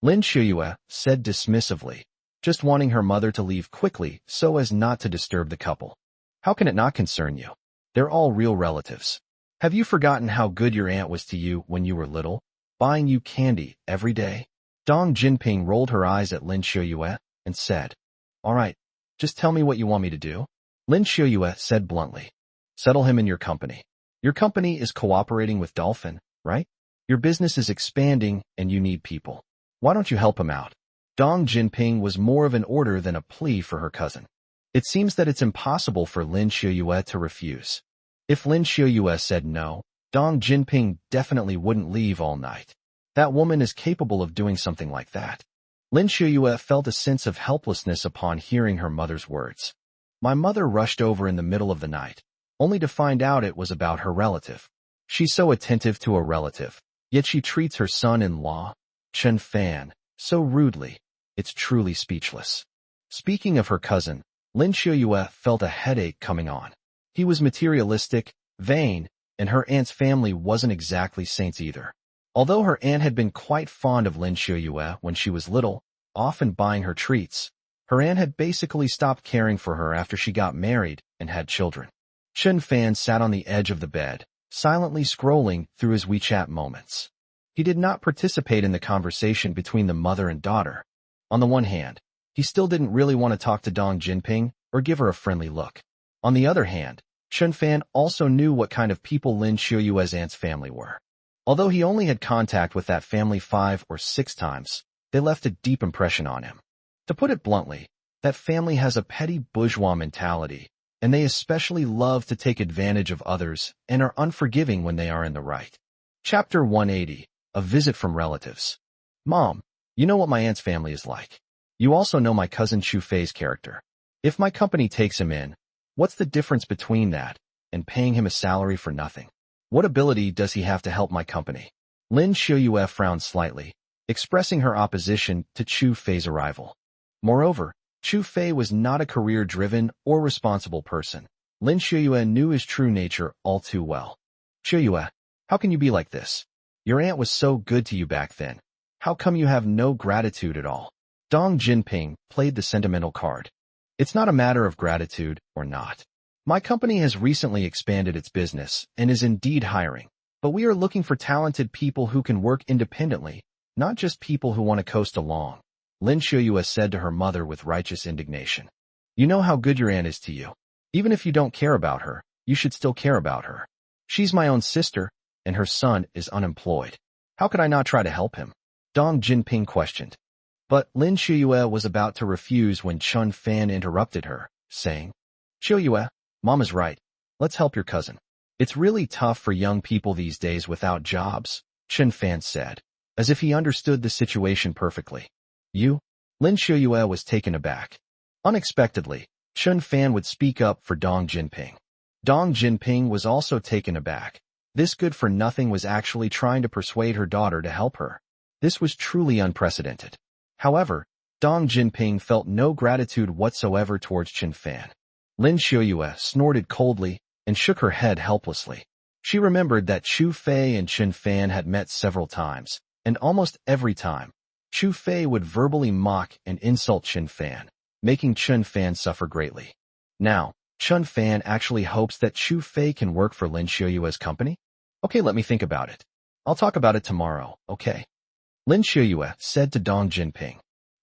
Lin Shuyue said dismissively, just wanting her mother to leave quickly so as not to disturb the couple. How can it not concern you? They're all real relatives. Have you forgotten how good your aunt was to you when you were little, buying you candy every day? Dong Jinping rolled her eyes at Lin Shuyue and said, All right, just tell me what you want me to do. Lin Shuyue said bluntly, Settle him in your company. Your company is cooperating with Dolphin, right? Your business is expanding and you need people. Why don't you help him out? Dong Jinping was more of an order than a plea for her cousin. It seems that it's impossible for Lin Shuyue to refuse. If Lin Shuyue said no, Dong Jinping definitely wouldn't leave all night. That woman is capable of doing something like that. Lin Shuyue felt a sense of helplessness upon hearing her mother's words. My mother rushed over in the middle of the night, only to find out it was about her relative. She's so attentive to a relative, yet she treats her son-in-law, Chen Fan, so rudely. It's truly speechless. Speaking of her cousin, Lin Shuyue felt a headache coming on. He was materialistic, vain, and her aunt's family wasn't exactly saints either. Although her aunt had been quite fond of Lin Shuyue when she was little, often buying her treats, her aunt had basically stopped caring for her after she got married and had children. Chen Fan sat on the edge of the bed, silently scrolling through his WeChat moments. He did not participate in the conversation between the mother and daughter. On the one hand, he still didn't really want to talk to Dong Jinping or give her a friendly look. On the other hand, Chen Fan also knew what kind of people Lin Shuyue's aunt's family were. Although he only had contact with that family 5 or 6 times, they left a deep impression on him. To put it bluntly, that family has a petty bourgeois mentality, and they especially love to take advantage of others and are unforgiving when they are in the right. Chapter 180, A Visit from Relatives. Mom, you know what my aunt's family is like. You also know my cousin Chu Fei's character. If my company takes him in, what's the difference between that and paying him a salary for nothing? What ability does he have to help my company? Lin Shuyue frowned slightly, expressing her opposition to Chu Fei's arrival. Moreover, Chu Fei was not a career-driven or responsible person. Lin Shuyue knew his true nature all too well. Shuyue, how can you be like this? Your aunt was so good to you back then. How come you have no gratitude at all? Dong Jinping played the sentimental card. It's not a matter of gratitude or not. My company has recently expanded its business and is indeed hiring, but we are looking for talented people who can work independently, not just people who want to coast along, Lin Shuyue said to her mother with righteous indignation. You know how good your aunt is to you. Even if you don't care about her, you should still care about her. She's my own sister, and her son is unemployed. How could I not try to help him? Dong Jinping questioned. But Lin Shuyue was about to refuse when Chen Fan interrupted her, saying, Shuyue, Mom is right. Let's help your cousin. It's really tough for young people these days without jobs, Chen Fan said, as if he understood the situation perfectly. You? Lin Shuyue was taken aback. Unexpectedly, Chen Fan would speak up for Dong Jinping. Dong Jinping was also taken aback. This good-for-nothing was actually trying to persuade her daughter to help her. This was truly unprecedented. However, Dong Jinping felt no gratitude whatsoever towards Chen Fan. Lin Shuyue snorted coldly and shook her head helplessly. She remembered that Chu Fei and Chen Fan had met several times, and almost every time, Chu Fei would verbally mock and insult Chen Fan, making Chen Fan suffer greatly. Now, Chen Fan actually hopes that Chu Fei can work for Lin Shuyue's company? Okay, let me think about it. I'll talk about it tomorrow, okay? Lin Shuyue said to Dong Jinping.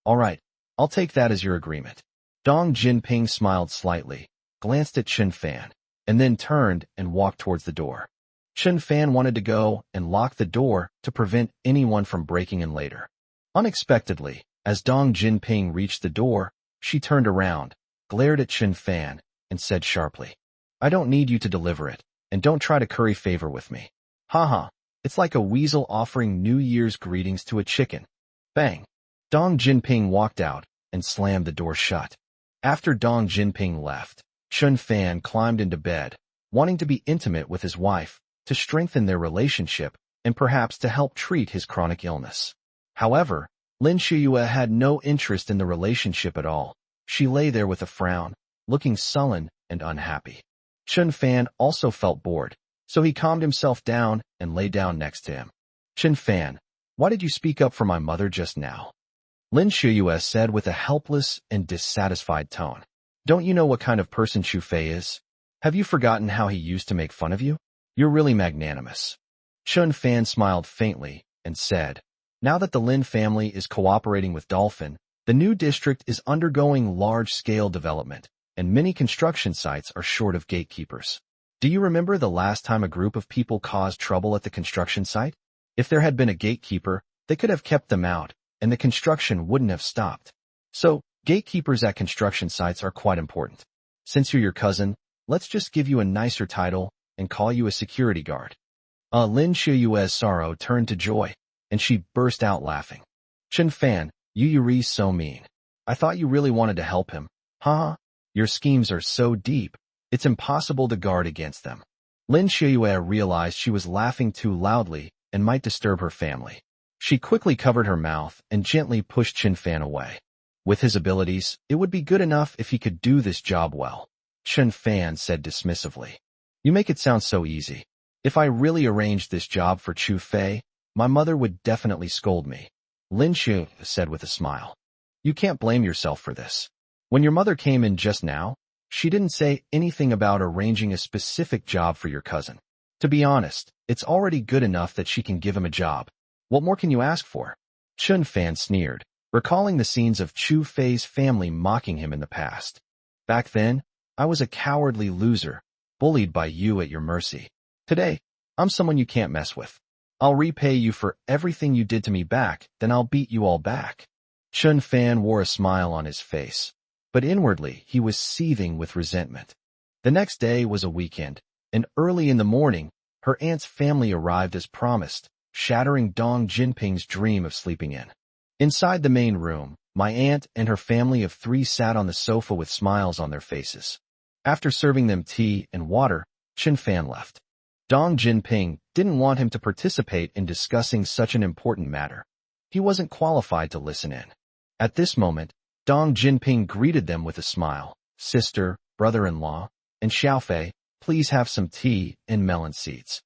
All right, I'll take that as your agreement. Dong Jinping smiled slightly, glanced at Chen Fan, and then turned and walked towards the door. Chen Fan wanted to go and lock the door to prevent anyone from breaking in later. Unexpectedly, as Dong Jinping reached the door, she turned around, glared at Chen Fan, and said sharply, "I don't need you to deliver it, and don't try to curry favor with me. Haha, it's like a weasel offering New Year's greetings to a chicken." Bang! Dong Jinping walked out and slammed the door shut. After Dong Jinping left, Chen Fan climbed into bed, wanting to be intimate with his wife, to strengthen their relationship, and perhaps to help treat his chronic illness. However, Lin Shuyue had no interest in the relationship at all. She lay there with a frown, looking sullen and unhappy. Chen Fan also felt bored, so he calmed himself down and lay down next to him. "Chen Fan, why did you speak up for my mother just now?" Lin Shuyue said with a helpless and dissatisfied tone. "Don't you know what kind of person Chu Fei is? Have you forgotten how he used to make fun of you? You're really magnanimous." Chen Fan smiled faintly and said, "Now that the Lin family is cooperating with Dolphin, the new district is undergoing large-scale development, and many construction sites are short of gatekeepers. Do you remember the last time a group of people caused trouble at the construction site? If there had been a gatekeeper, they could have kept them out, and the construction wouldn't have stopped. So, gatekeepers at construction sites are quite important. Since you're your cousin, let's just give you a nicer title and call you a security guard." Lin Shuyue's sorrow turned to joy, and she burst out laughing. "Chen Fan, you're so mean. I thought you really wanted to help him. Haha, your schemes are so deep, it's impossible to guard against them." Lin Shuyue realized she was laughing too loudly and might disturb her family. She quickly covered her mouth and gently pushed Chen Fan away. With his abilities, it would be good enough if he could do this job well. Chen Fan said dismissively, "You make it sound so easy. If I really arranged this job for Chu Fei, my mother would definitely scold me." Lin Shu said with a smile, "You can't blame yourself for this. When your mother came in just now, she didn't say anything about arranging a specific job for your cousin. To be honest, it's already good enough that she can give him a job. What more can you ask for?" Chen Fan sneered, recalling the scenes of Chu Fei's family mocking him in the past. "Back then, I was a cowardly loser, bullied by you at your mercy. Today, I'm someone you can't mess with. I'll repay you for everything you did to me back, then I'll beat you all back." Chen Fan wore a smile on his face, but inwardly he was seething with resentment. The next day was a weekend, and early in the morning, her aunt's family arrived as promised, shattering Dong Jinping's dream of sleeping in. Inside the main room, my aunt and her family of 3 sat on the sofa with smiles on their faces. After serving them tea and water, Chen Fan left. Dong Jinping didn't want him to participate in discussing such an important matter. He wasn't qualified to listen in. At this moment, Dong Jinping greeted them with a smile. "Sister, brother-in-law, and Xiaofei, please have some tea and melon seeds."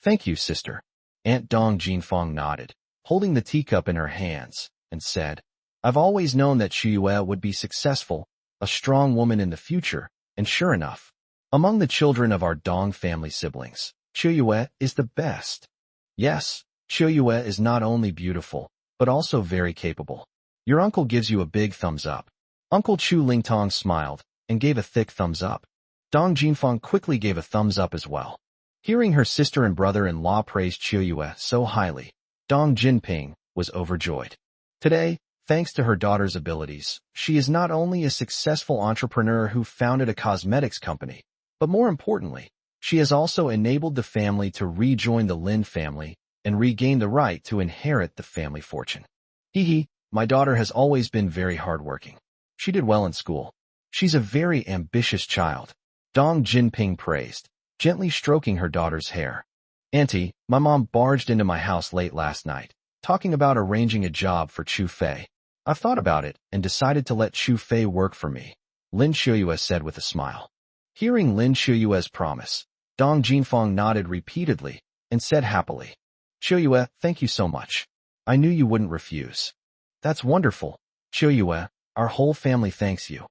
"Thank you, sister." Aunt Dong Jinfang nodded, holding the teacup in her hands, and said, "I've always known that Shuyue would be successful, a strong woman in the future, and sure enough, among the children of our Dong family siblings, Shuyue is the best. Yes, Shuyue is not only beautiful, but also very capable. Your uncle gives you a big thumbs up." Uncle Chu Lingtong smiled and gave a thick thumbs up. Dong Jinfang quickly gave a thumbs up as well. Hearing her sister and brother-in-law praise Shuyue so highly, Dong Jinping was overjoyed. Today, thanks to her daughter's abilities, she is not only a successful entrepreneur who founded a cosmetics company, but more importantly, she has also enabled the family to rejoin the Lin family and regain the right to inherit the family fortune. Hee, my daughter has always been very hardworking. She did well in school. She's a very ambitious child. Dong Jinping praised, gently stroking her daughter's hair. "Auntie, my mom barged into my house late last night, talking about arranging a job for Chu Fei. I've thought about it and decided to let Chu Fei work for me," Lin Shuyue said with a smile. Hearing Lin Shuyue's promise, Dong Jinfang nodded repeatedly and said happily, "Shuyue, thank you so much. I knew you wouldn't refuse." "That's wonderful. Shuyue, our whole family thanks you,"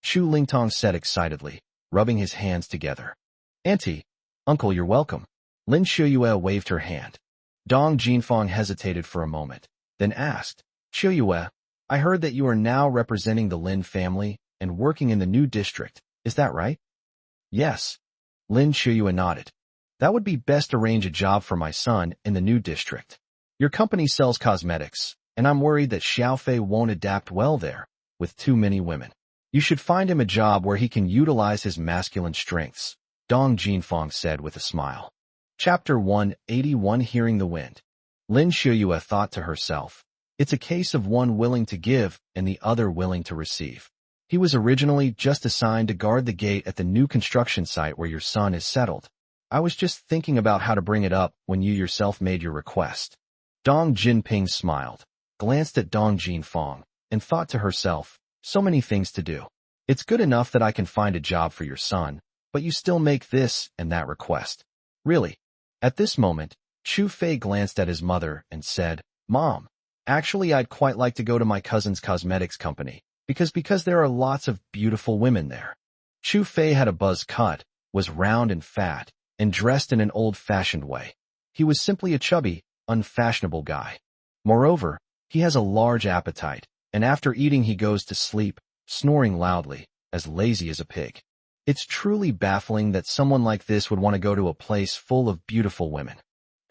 Chu Lingtong said excitedly, rubbing his hands together. "Auntie, uncle, you're welcome." Lin Shuyue waved her hand. Dong Jinfang hesitated for a moment, then asked, "Shuyue, I heard that you are now representing the Lin family and working in the new district, is that right?" "Yes." Lin Shuyue nodded. That would be best arrange a job for my son in the new district. Your company sells cosmetics, and I'm worried that Xiaofei won't adapt well there, with too many women. You should find him a job where he can utilize his masculine strengths, Dong Jinfang said with a smile. Chapter 181 Hearing the Wind. Lin Shuyue thought to herself, it's a case of one willing to give and the other willing to receive. He was originally just assigned to guard the gate at the new construction site where your son is settled. I was just thinking about how to bring it up when you yourself made your request. Dong Jinping smiled, glanced at Dong Jinfang, and thought to herself, so many things to do. It's good enough that I can find a job for your son, but you still make this and that request. Really? At this moment, Chu Fei glanced at his mother and said, Mom, actually I'd quite like to go to my cousin's cosmetics company, because there are lots of beautiful women there. Chu Fei had a buzz cut, was round and fat, and dressed in an old-fashioned way. He was simply a chubby, unfashionable guy. Moreover, he has a large appetite, and after eating he goes to sleep, snoring loudly, as lazy as a pig. It's truly baffling that someone like this would want to go to a place full of beautiful women.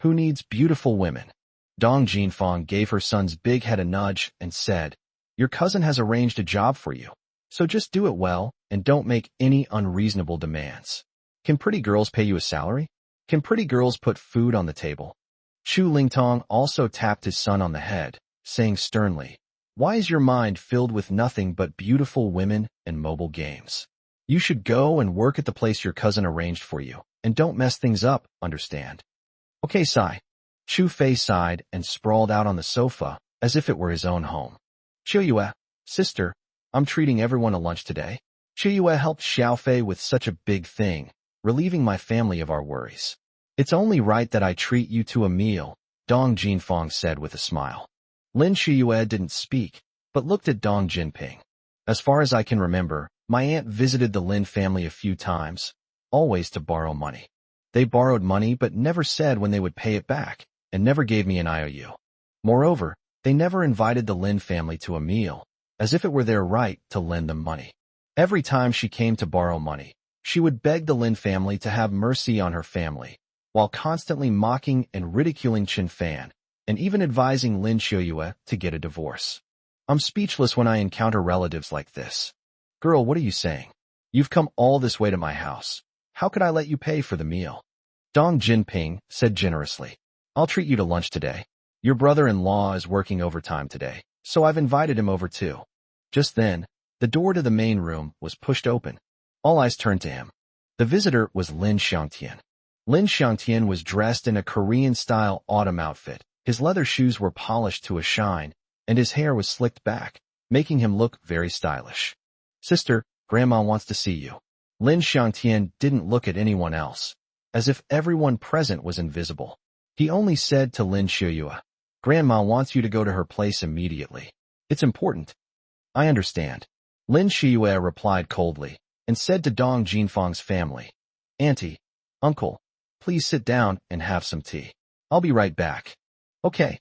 Who needs beautiful women? Dong Jinfang gave her son's big head a nudge and said, Your cousin has arranged a job for you, so just do it well and don't make any unreasonable demands. Can pretty girls pay you a salary? Can pretty girls put food on the table? Chu Lingtong also tapped his son on the head, saying sternly, Why is your mind filled with nothing but beautiful women and mobile games? You should go and work at the place your cousin arranged for you, and don't mess things up, understand? Okay, Sai. Chu Fei sighed and sprawled out on the sofa, as if it were his own home. Shuyue, sister, I'm treating everyone to lunch today. Shuyue helped Xiaofei with such a big thing, relieving my family of our worries. It's only right that I treat you to a meal, Dong Jinfang said with a smile. Lin Shuyue didn't speak, but looked at Dong Jinping. As far as I can remember, my aunt visited the Lin family a few times, always to borrow money. They borrowed money but never said when they would pay it back, and never gave me an IOU. Moreover, they never invited the Lin family to a meal, as if it were their right to lend them money. Every time she came to borrow money, she would beg the Lin family to have mercy on her family, while constantly mocking and ridiculing Qin Fan, and even advising Lin Shuyue to get a divorce. I'm speechless when I encounter relatives like this. Girl, what are you saying? You've come all this way to my house. How could I let you pay for the meal? Dong Jinping said generously, I'll treat you to lunch today. Your brother-in-law is working overtime today, so I've invited him over too. Just then, the door to the main room was pushed open. All eyes turned to him. The visitor was Lin Xiangtian. Lin Xiangtian was dressed in a Korean-style autumn outfit. His leather shoes were polished to a shine, and his hair was slicked back, making him look very stylish. Sister, Grandma wants to see you. Lin Xiangtian didn't look at anyone else, as if everyone present was invisible. He only said to Lin Shuyue, Grandma wants you to go to her place immediately. It's important. I understand. Lin Shuyue replied coldly, and said to Dong Jinfang's family, Auntie, Uncle, please sit down and have some tea. I'll be right back. Okay.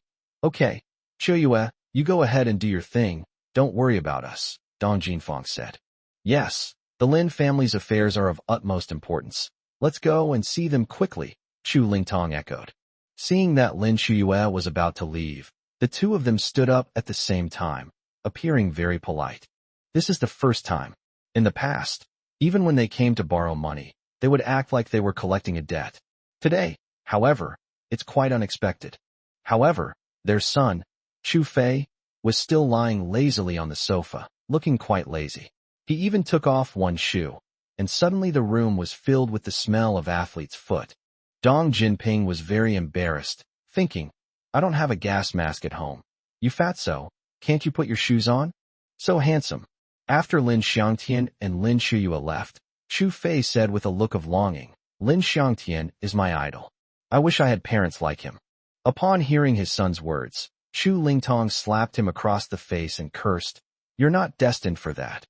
Shuyue, you go ahead and do your thing, don't worry about us, Dong Jinfang said. Yes, the Lin family's affairs are of utmost importance. Let's go and see them quickly, Chu Lingtong echoed. Seeing that Lin Shuyue was about to leave, the two of them stood up at the same time, appearing very polite. This is the first time. In the past, even when they came to borrow money, they would act like they were collecting a debt. Today, however, it's quite unexpected. However, their son, Chu Fei, was still lying lazily on the sofa, looking quite lazy. He even took off one shoe, and suddenly the room was filled with the smell of athlete's foot. Dong Jinping was very embarrassed, thinking, I don't have a gas mask at home. You fatso, can't you put your shoes on? So handsome. After Lin Xiangtian and Lin Shuyue left, Chu Fei said with a look of longing, Lin Xiangtian is my idol. I wish I had parents like him. Upon hearing his son's words, Chu Lingtong slapped him across the face and cursed, You're not destined for that.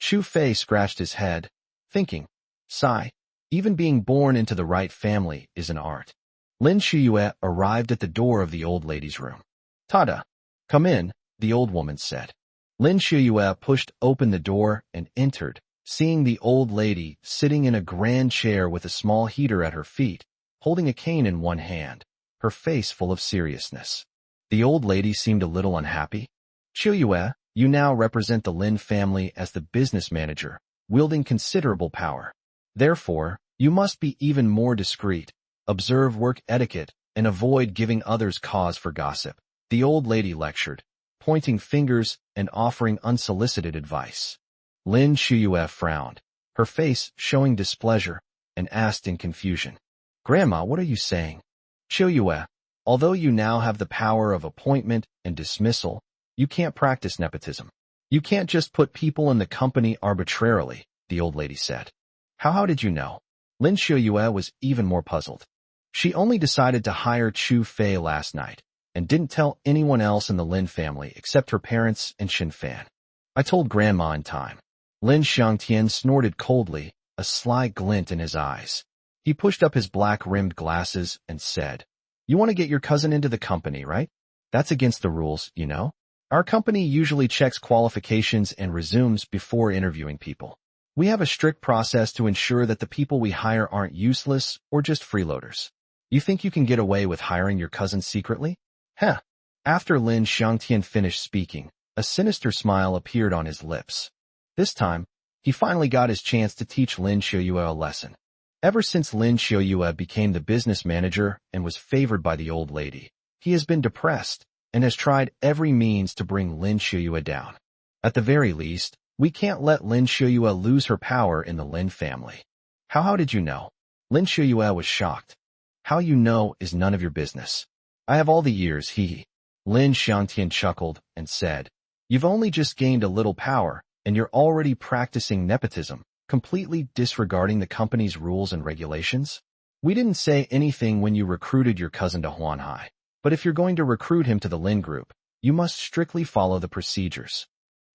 Chu Fei scratched his head, thinking, Sigh, even being born into the right family is an art. Lin Shuyue arrived at the door of the old lady's room. Tada! Come in, the old woman said. Lin Shuyue pushed open the door and entered, Seeing the old lady sitting in a grand chair with a small heater at her feet, holding a cane in one hand, her face full of seriousness. The old lady seemed a little unhappy. Qiuyue, you now represent the Lin family as the business manager, wielding considerable power. Therefore, you must be even more discreet, observe work etiquette, and avoid giving others cause for gossip. The old lady lectured, pointing fingers and offering unsolicited advice. Lin Qiuyue frowned, her face showing displeasure, and asked in confusion, Grandma, what are you saying? Qiuyue, although you now have the power of appointment and dismissal, you can't practice nepotism. You can't just put people in the company arbitrarily, the old lady said. How did you know? Lin Qiuyue was even more puzzled. She only decided to hire Chu Fei last night, and didn't tell anyone else in the Lin family except her parents and Xin Fan. I told Grandma in time. Lin Xiangtian snorted coldly, a sly glint in his eyes. He pushed up his black-rimmed glasses and said, You want to get your cousin into the company, right? That's against the rules, you know? Our company usually checks qualifications and resumes before interviewing people. We have a strict process to ensure that the people we hire aren't useless or just freeloaders. You think you can get away with hiring your cousin secretly? Heh. After Lin Xiangtian finished speaking, a sinister smile appeared on his lips. This time, he finally got his chance to teach Lin Qiuyue a lesson. Ever since Lin Qiuyue became the business manager and was favored by the old lady, he has been depressed and has tried every means to bring Lin Qiuyue down. At the very least, we can't let Lin Qiuyue lose her power in the Lin family. How did you know? Lin Qiuyue was shocked. How you know is none of your business. I have all the years, he. Lin Xiangtian chuckled and said, You've only just gained a little power, and you're already practicing nepotism, completely disregarding the company's rules and regulations? We didn't say anything when you recruited your cousin to Huanhai, but if you're going to recruit him to the Lin group, you must strictly follow the procedures.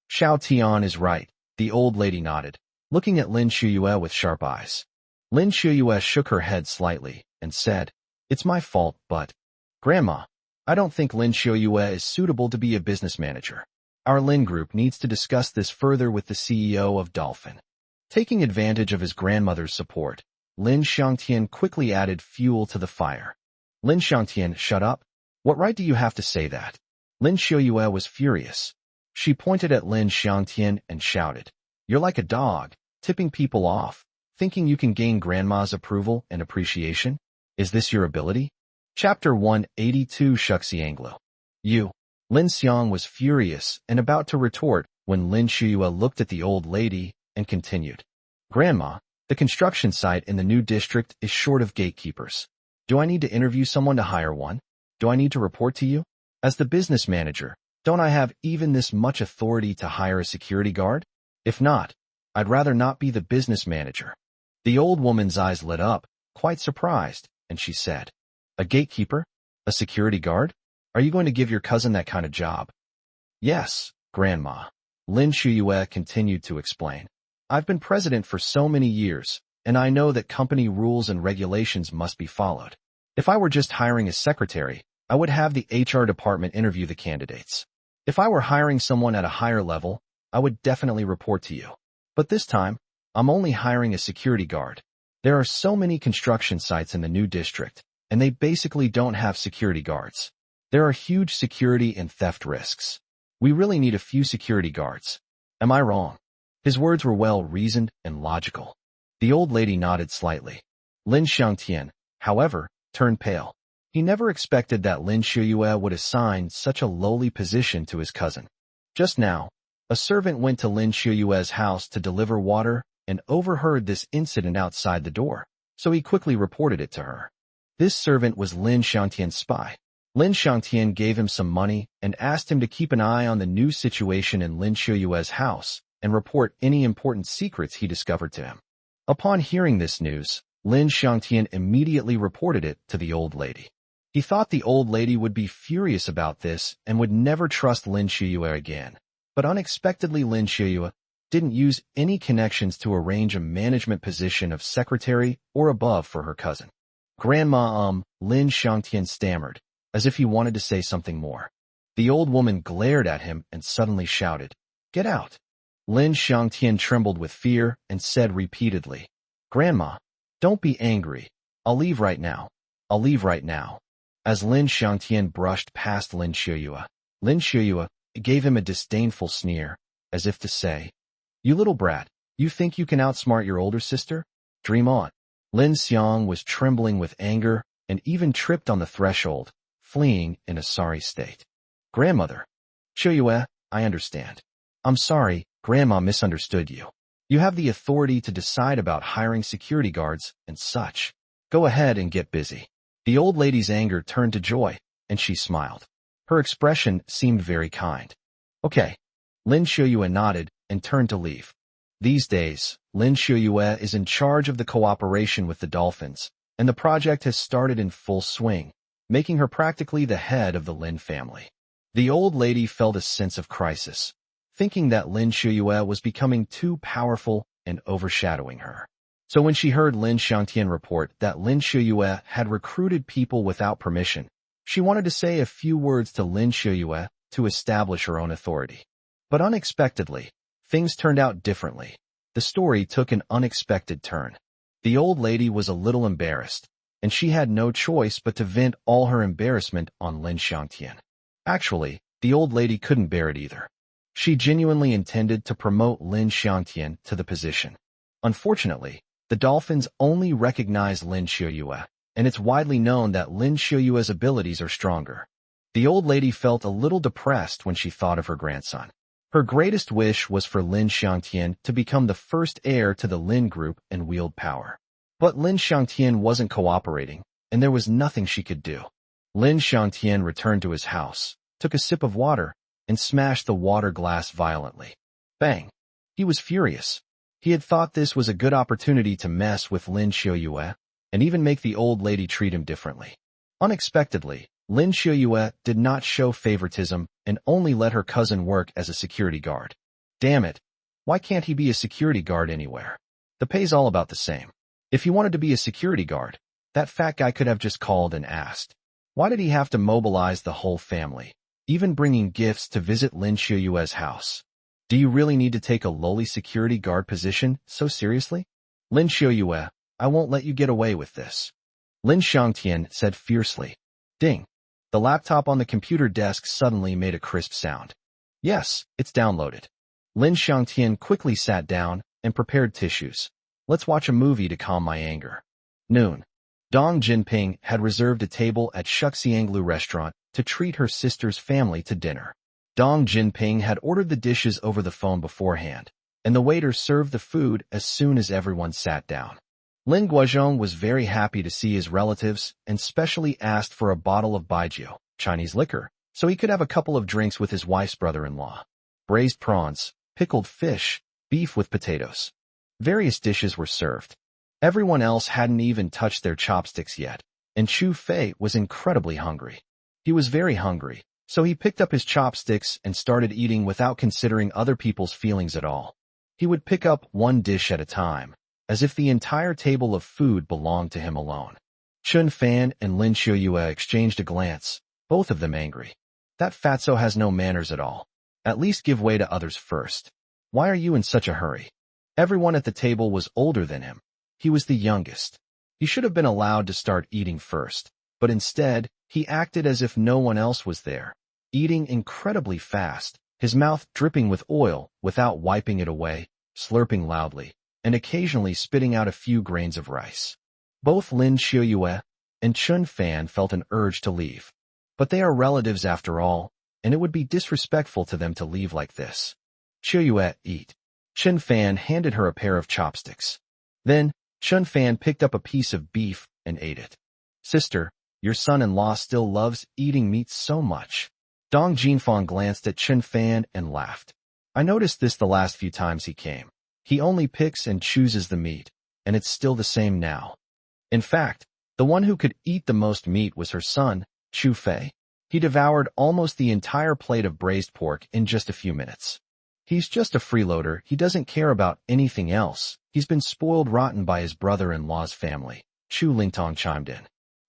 Xiao Tian is right, the old lady nodded, looking at Lin Qiuyue with sharp eyes. Lin Qiuyue shook her head slightly and said, It's my fault, but... Grandma, I don't think Lin Qiuyue is suitable to be a business manager. Our Lin group needs to discuss this further with the CEO of Dolphin. Taking advantage of his grandmother's support, Lin Xiangtian quickly added fuel to the fire. Lin Xiangtian, shut up. What right do you have to say that? Lin Qiuyue was furious. She pointed at Lin Xiangtian and shouted, You're like a dog, tipping people off, thinking you can gain grandma's approval and appreciation? Is this your ability? Chapter 182 Shuxi Anglo. You. Lin Xiang was furious and about to retort when Lin Qiuyue looked at the old lady and continued. Grandma, the construction site in the new district is short of gatekeepers. Do I need to interview someone to hire one? Do I need to report to you? As the business manager, don't I have even this much authority to hire a security guard? If not, I'd rather not be the business manager. The old woman's eyes lit up, quite surprised, and she said, A gatekeeper? A security guard? Are you going to give your cousin that kind of job? Yes, Grandma. Lin Qiuyue continued to explain. I've been president for so many years, and I know that company rules and regulations must be followed. If I were just hiring a secretary, I would have the HR department interview the candidates. If I were hiring someone at a higher level, I would definitely report to you. But this time, I'm only hiring a security guard. There are so many construction sites in the new district, and they basically don't have security guards. There are huge security and theft risks. We really need a few security guards. Am I wrong? His words were well-reasoned and logical. The old lady nodded slightly. Lin Xiangtian, however, turned pale. He never expected that Lin Qiuyue would assign such a lowly position to his cousin. Just now, a servant went to Lin Qiuyue's house to deliver water and overheard this incident outside the door, so he quickly reported it to her. This servant was Lin Xiangtian's spy. Lin Xiangtian gave him some money and asked him to keep an eye on the new situation in Lin Qiuyue's house and report any important secrets he discovered to him. Upon hearing this news, Lin Xiangtian immediately reported it to the old lady. He thought the old lady would be furious about this and would never trust Lin Qiuyue again. But unexpectedly, Lin Qiuyue didn't use any connections to arrange a management position of secretary or above for her cousin. Grandma, Lin Xiangtian stammered, as if he wanted to say something more. The old woman glared at him and suddenly shouted, Get out! Lin Xiangtian trembled with fear and said repeatedly, "Grandma, don't be angry. I'll leave right now. I'll leave right now." As Lin Xiangtian brushed past Lin Shiyue gave him a disdainful sneer, as if to say, "You little brat, you think you can outsmart your older sister? Dream on." Lin Xiang was trembling with anger and even tripped on the threshold, fleeing in a sorry state. "Grandmother, Shiyue, I understand. I'm sorry, Grandma misunderstood you. You have the authority to decide about hiring security guards and such. Go ahead and get busy." The old lady's anger turned to joy, and she smiled. Her expression seemed very kind. "Okay." Lin Shiyue nodded and turned to leave. These days, Lin Shiyue is in charge of the cooperation with the dolphins, and the project has started in full swing, making her practically the head of the Lin family. The old lady felt a sense of crisis, thinking that Lin Shiyue was becoming too powerful and overshadowing her. So when she heard Lin Xiangtian report that Lin Shiyue had recruited people without permission, she wanted to say a few words to Lin Shiyue to establish her own authority. But unexpectedly, things turned out differently. The story took an unexpected turn. The old lady was a little embarrassed, and she had no choice but to vent all her embarrassment on Lin Xiangtian. Actually, the old lady couldn't bear it either. She genuinely intended to promote Lin Xiangtian to the position. Unfortunately, the dolphins only recognize Lin Shiyue, and it's widely known that Lin Shiyue's abilities are stronger. The old lady felt a little depressed when she thought of her grandson. Her greatest wish was for Lin Xiangtian to become the first heir to the Lin group and wield power. But Lin Xiangtian wasn't cooperating, and there was nothing she could do. Lin Xiangtian returned to his house, took a sip of water, and smashed the water glass violently. Bang! He was furious. He had thought this was a good opportunity to mess with Lin Shiyue, and even make the old lady treat him differently. Unexpectedly, Lin Shiyue did not show favoritism and only let her cousin work as a security guard. Damn it! Why can't he be a security guard anywhere? The pay's all about the same. If he wanted to be a security guard, that fat guy could have just called and asked. Why did he have to mobilize the whole family, even bringing gifts to visit Lin Shiyue's house? Do you really need to take a lowly security guard position so seriously? Lin Shiyue, I won't let you get away with this. Lin Xiangtian said fiercely. Ding! The laptop on the computer desk suddenly made a crisp sound. Yes, it's downloaded. Lin Xiangtian quickly sat down and prepared tissues. Let's watch a movie to calm my anger. Noon. Dong Jinping had reserved a table at Shuxianglu restaurant to treat her sister's family to dinner. Dong Jinping had ordered the dishes over the phone beforehand, and the waiter served the food as soon as everyone sat down. Lin Guozhong was very happy to see his relatives and specially asked for a bottle of baijiu, Chinese liquor, so he could have a couple of drinks with his wife's brother-in-law. Braised prawns, pickled fish, beef with potatoes. Various dishes were served. Everyone else hadn't even touched their chopsticks yet, and Chu Fei was incredibly hungry. He was very hungry, so he picked up his chopsticks and started eating without considering other people's feelings at all. He would pick up one dish at a time, as if the entire table of food belonged to him alone. Chun Fan and Lin Shiyue exchanged a glance, both of them angry. That fatso has no manners at all. At least give way to others first. Why are you in such a hurry? Everyone at the table was older than him. He was the youngest. He should have been allowed to start eating first, but instead, he acted as if no one else was there, eating incredibly fast, his mouth dripping with oil without wiping it away, slurping loudly, and occasionally spitting out a few grains of rice. Both Lin Shiyue and Chun Fan felt an urge to leave. But they are relatives after all, and it would be disrespectful to them to leave like this. Shiyue, eat. Chun Fan handed her a pair of chopsticks. Then, Chun Fan picked up a piece of beef and ate it. Sister, your son-in-law still loves eating meat so much. Dong Jinfang glanced at Chun Fan and laughed. I noticed this the last few times he came. He only picks and chooses the meat, and it's still the same now. In fact, the one who could eat the most meat was her son, Chu Fei. He devoured almost the entire plate of braised pork in just a few minutes. He's just a freeloader, he doesn't care about anything else. He's been spoiled rotten by his brother-in-law's family, Chu Lingtong chimed in.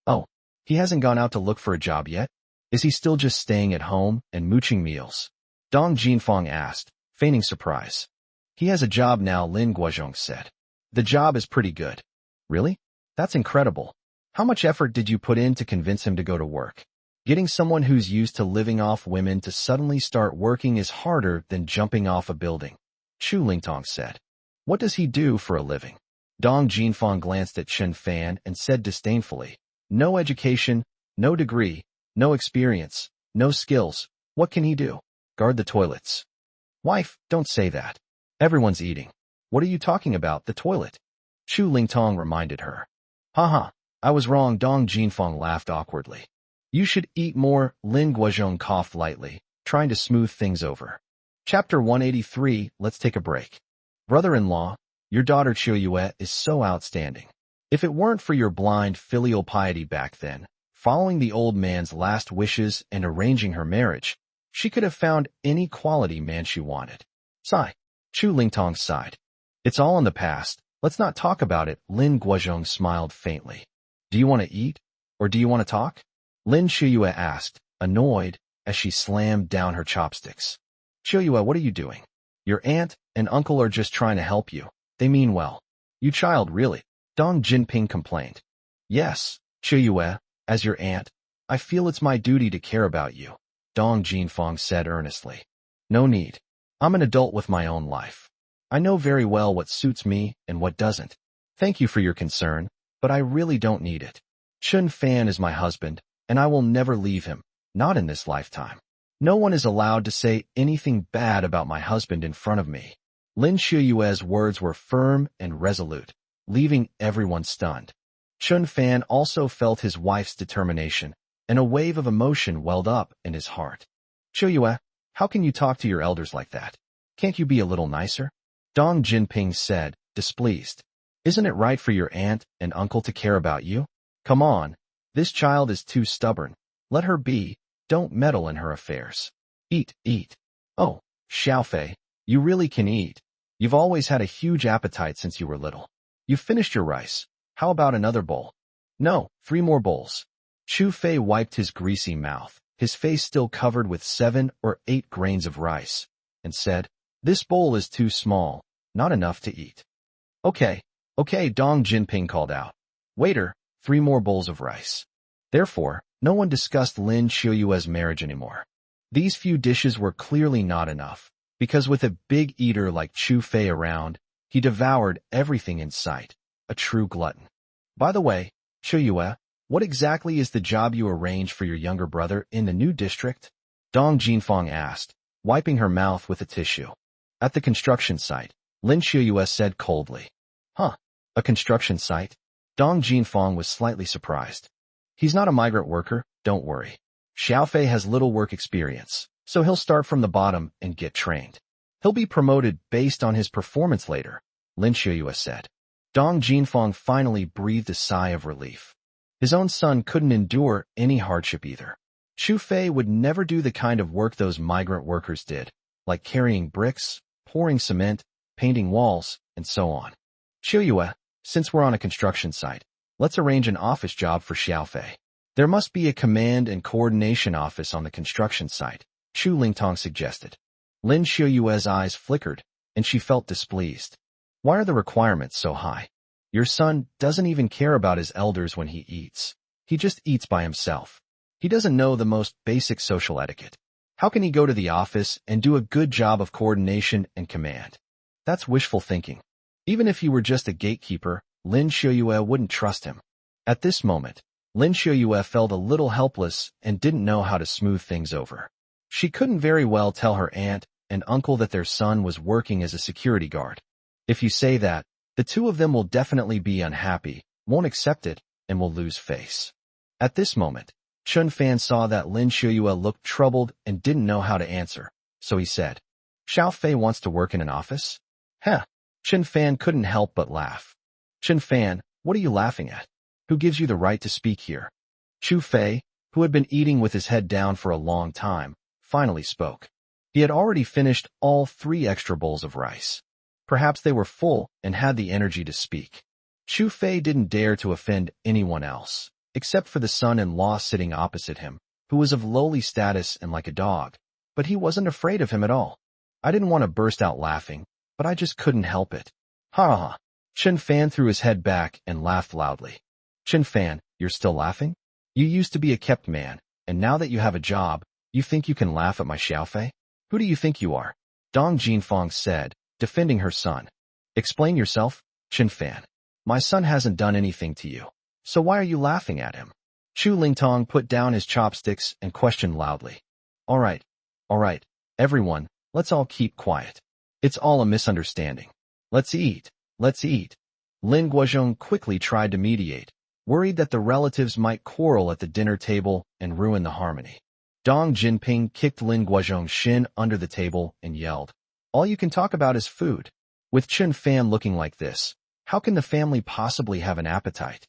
Oh, he hasn't gone out to look for a job yet? Is he still just staying at home and mooching meals? Dong Jinfang asked, feigning surprise. He has a job now, Lin Guozhong said. The job is pretty good. Really? That's incredible. How much effort did you put in to convince him to go to work? Getting someone who's used to living off women to suddenly start working is harder than jumping off a building, Chu Lingtong said. What does he do for a living? Dong Jinfang glanced at Chen Fan and said disdainfully, no education, no degree, no experience, no skills. What can he do? Guard the toilets. Wife, don't say that. Everyone's eating. What are you talking about, the toilet? Chu Lingtong reminded her. Haha, I was wrong, Dong Jinfang laughed awkwardly. You should eat more, Lin Guozhong coughed lightly, trying to smooth things over. Chapter 183, let's take a break. Brother-in-law, your daughter Qiuyue is so outstanding. If it weren't for your blind filial piety back then, following the old man's last wishes and arranging her marriage, she could have found any quality man she wanted. Sigh. Chu Lingtong sighed. It's all in the past. Let's not talk about it, Lin Guozhong smiled faintly. Do you want to eat? Or do you want to talk? Lin Qiuyue asked, annoyed, as she slammed down her chopsticks. Qiuyue, what are you doing? Your aunt and uncle are just trying to help you. They mean well. You child, really? Dong Jinping complained. Yes, Qiuyue, as your aunt, I feel it's my duty to care about you, Dong Jinfang said earnestly. No need. I'm an adult with my own life. I know very well what suits me and what doesn't. Thank you for your concern, but I really don't need it. Chen Fan is my husband, and I will never leave him, not in this lifetime. No one is allowed to say anything bad about my husband in front of me. Lin Qiuyue's words were firm and resolute, leaving everyone stunned. Chen Fan also felt his wife's determination, and a wave of emotion welled up in his heart. Qiuyue, how can you talk to your elders like that? Can't you be a little nicer? Dong Jinping said, displeased. Isn't it right for your aunt and uncle to care about you? Come on, this child is too stubborn. Let her be, don't meddle in her affairs. Eat, eat. Oh, Xiaofei, you really can eat. You've always had a huge appetite since you were little. You've finished your rice. How about another bowl? No, 3 more bowls. Chu Fei wiped his greasy mouth, his face still covered with 7 or 8 grains of rice, and said, this bowl is too small, not enough to eat. Okay, Dong Jinping called out. Waiter, 3 more bowls of rice. Therefore, no one discussed Lin Qiuyue's marriage anymore. These few dishes were clearly not enough, because with a big eater like Chu Fei around, he devoured everything in sight, a true glutton. By the way, Qiuyue, what exactly is the job you arranged for your younger brother in the new district? Dong Jinfang asked, wiping her mouth with a tissue. At the construction site, Lin Qiuyue said coldly. Huh, a construction site? Dong Jinfang was slightly surprised. He's not a migrant worker, don't worry. Xiaofei has little work experience, so he'll start from the bottom and get trained. He'll be promoted based on his performance later, Lin Qiuyue said. Dong Jinfang finally breathed a sigh of relief. His own son couldn't endure any hardship either. Chu Fei would never do the kind of work those migrant workers did, like carrying bricks, pouring cement, painting walls, and so on. Qiuyue, since we're on a construction site, let's arrange an office job for Xiaofei. There must be a command and coordination office on the construction site, Chu Lingtong suggested. Lin Qiuyue's eyes flickered, and she felt displeased. Why are the requirements so high? Your son doesn't even care about his elders when he eats. He just eats by himself. He doesn't know the most basic social etiquette. How can he go to the office and do a good job of coordination and command? That's wishful thinking. Even if he were just a gatekeeper, Lin Qiuyue wouldn't trust him. At this moment, Lin Qiuyue felt a little helpless and didn't know how to smooth things over. She couldn't very well tell her aunt and uncle that their son was working as a security guard. If you say that, the two of them will definitely be unhappy, won't accept it, and will lose face. At this moment, Chen Fan saw that Lin Qiuyue looked troubled and didn't know how to answer, so he said, Xiaofei wants to work in an office? Heh. Chen Fan couldn't help but laugh. Chen Fan, what are you laughing at? Who gives you the right to speak here? Chu Fei, who had been eating with his head down for a long time, finally spoke. He had already finished all 3 extra bowls of rice. Perhaps they were full and had the energy to speak. Chu Fei didn't dare to offend anyone else, except for the son-in-law sitting opposite him, who was of lowly status and like a dog, but he wasn't afraid of him at all. I didn't want to burst out laughing, but I just couldn't help it. Ha ha ha. Chen Fan threw his head back and laughed loudly. Chen Fan, you're still laughing? You used to be a kept man, and now that you have a job, you think you can laugh at my Xiaofei? Who do you think you are? Dong Jinfang said, defending her son. Explain yourself, Chen Fan. My son hasn't done anything to you. So why are you laughing at him? Chu Lingtong put down his chopsticks and questioned loudly. All right, everyone, let's all keep quiet. It's all a misunderstanding. Let's eat. Lin Guozhong quickly tried to mediate, worried that the relatives might quarrel at the dinner table and ruin the harmony. Dong Jinping kicked Lin Guozhong's shin under the table and yelled, all you can talk about is food. With Chen Fan looking like this, how can the family possibly have an appetite?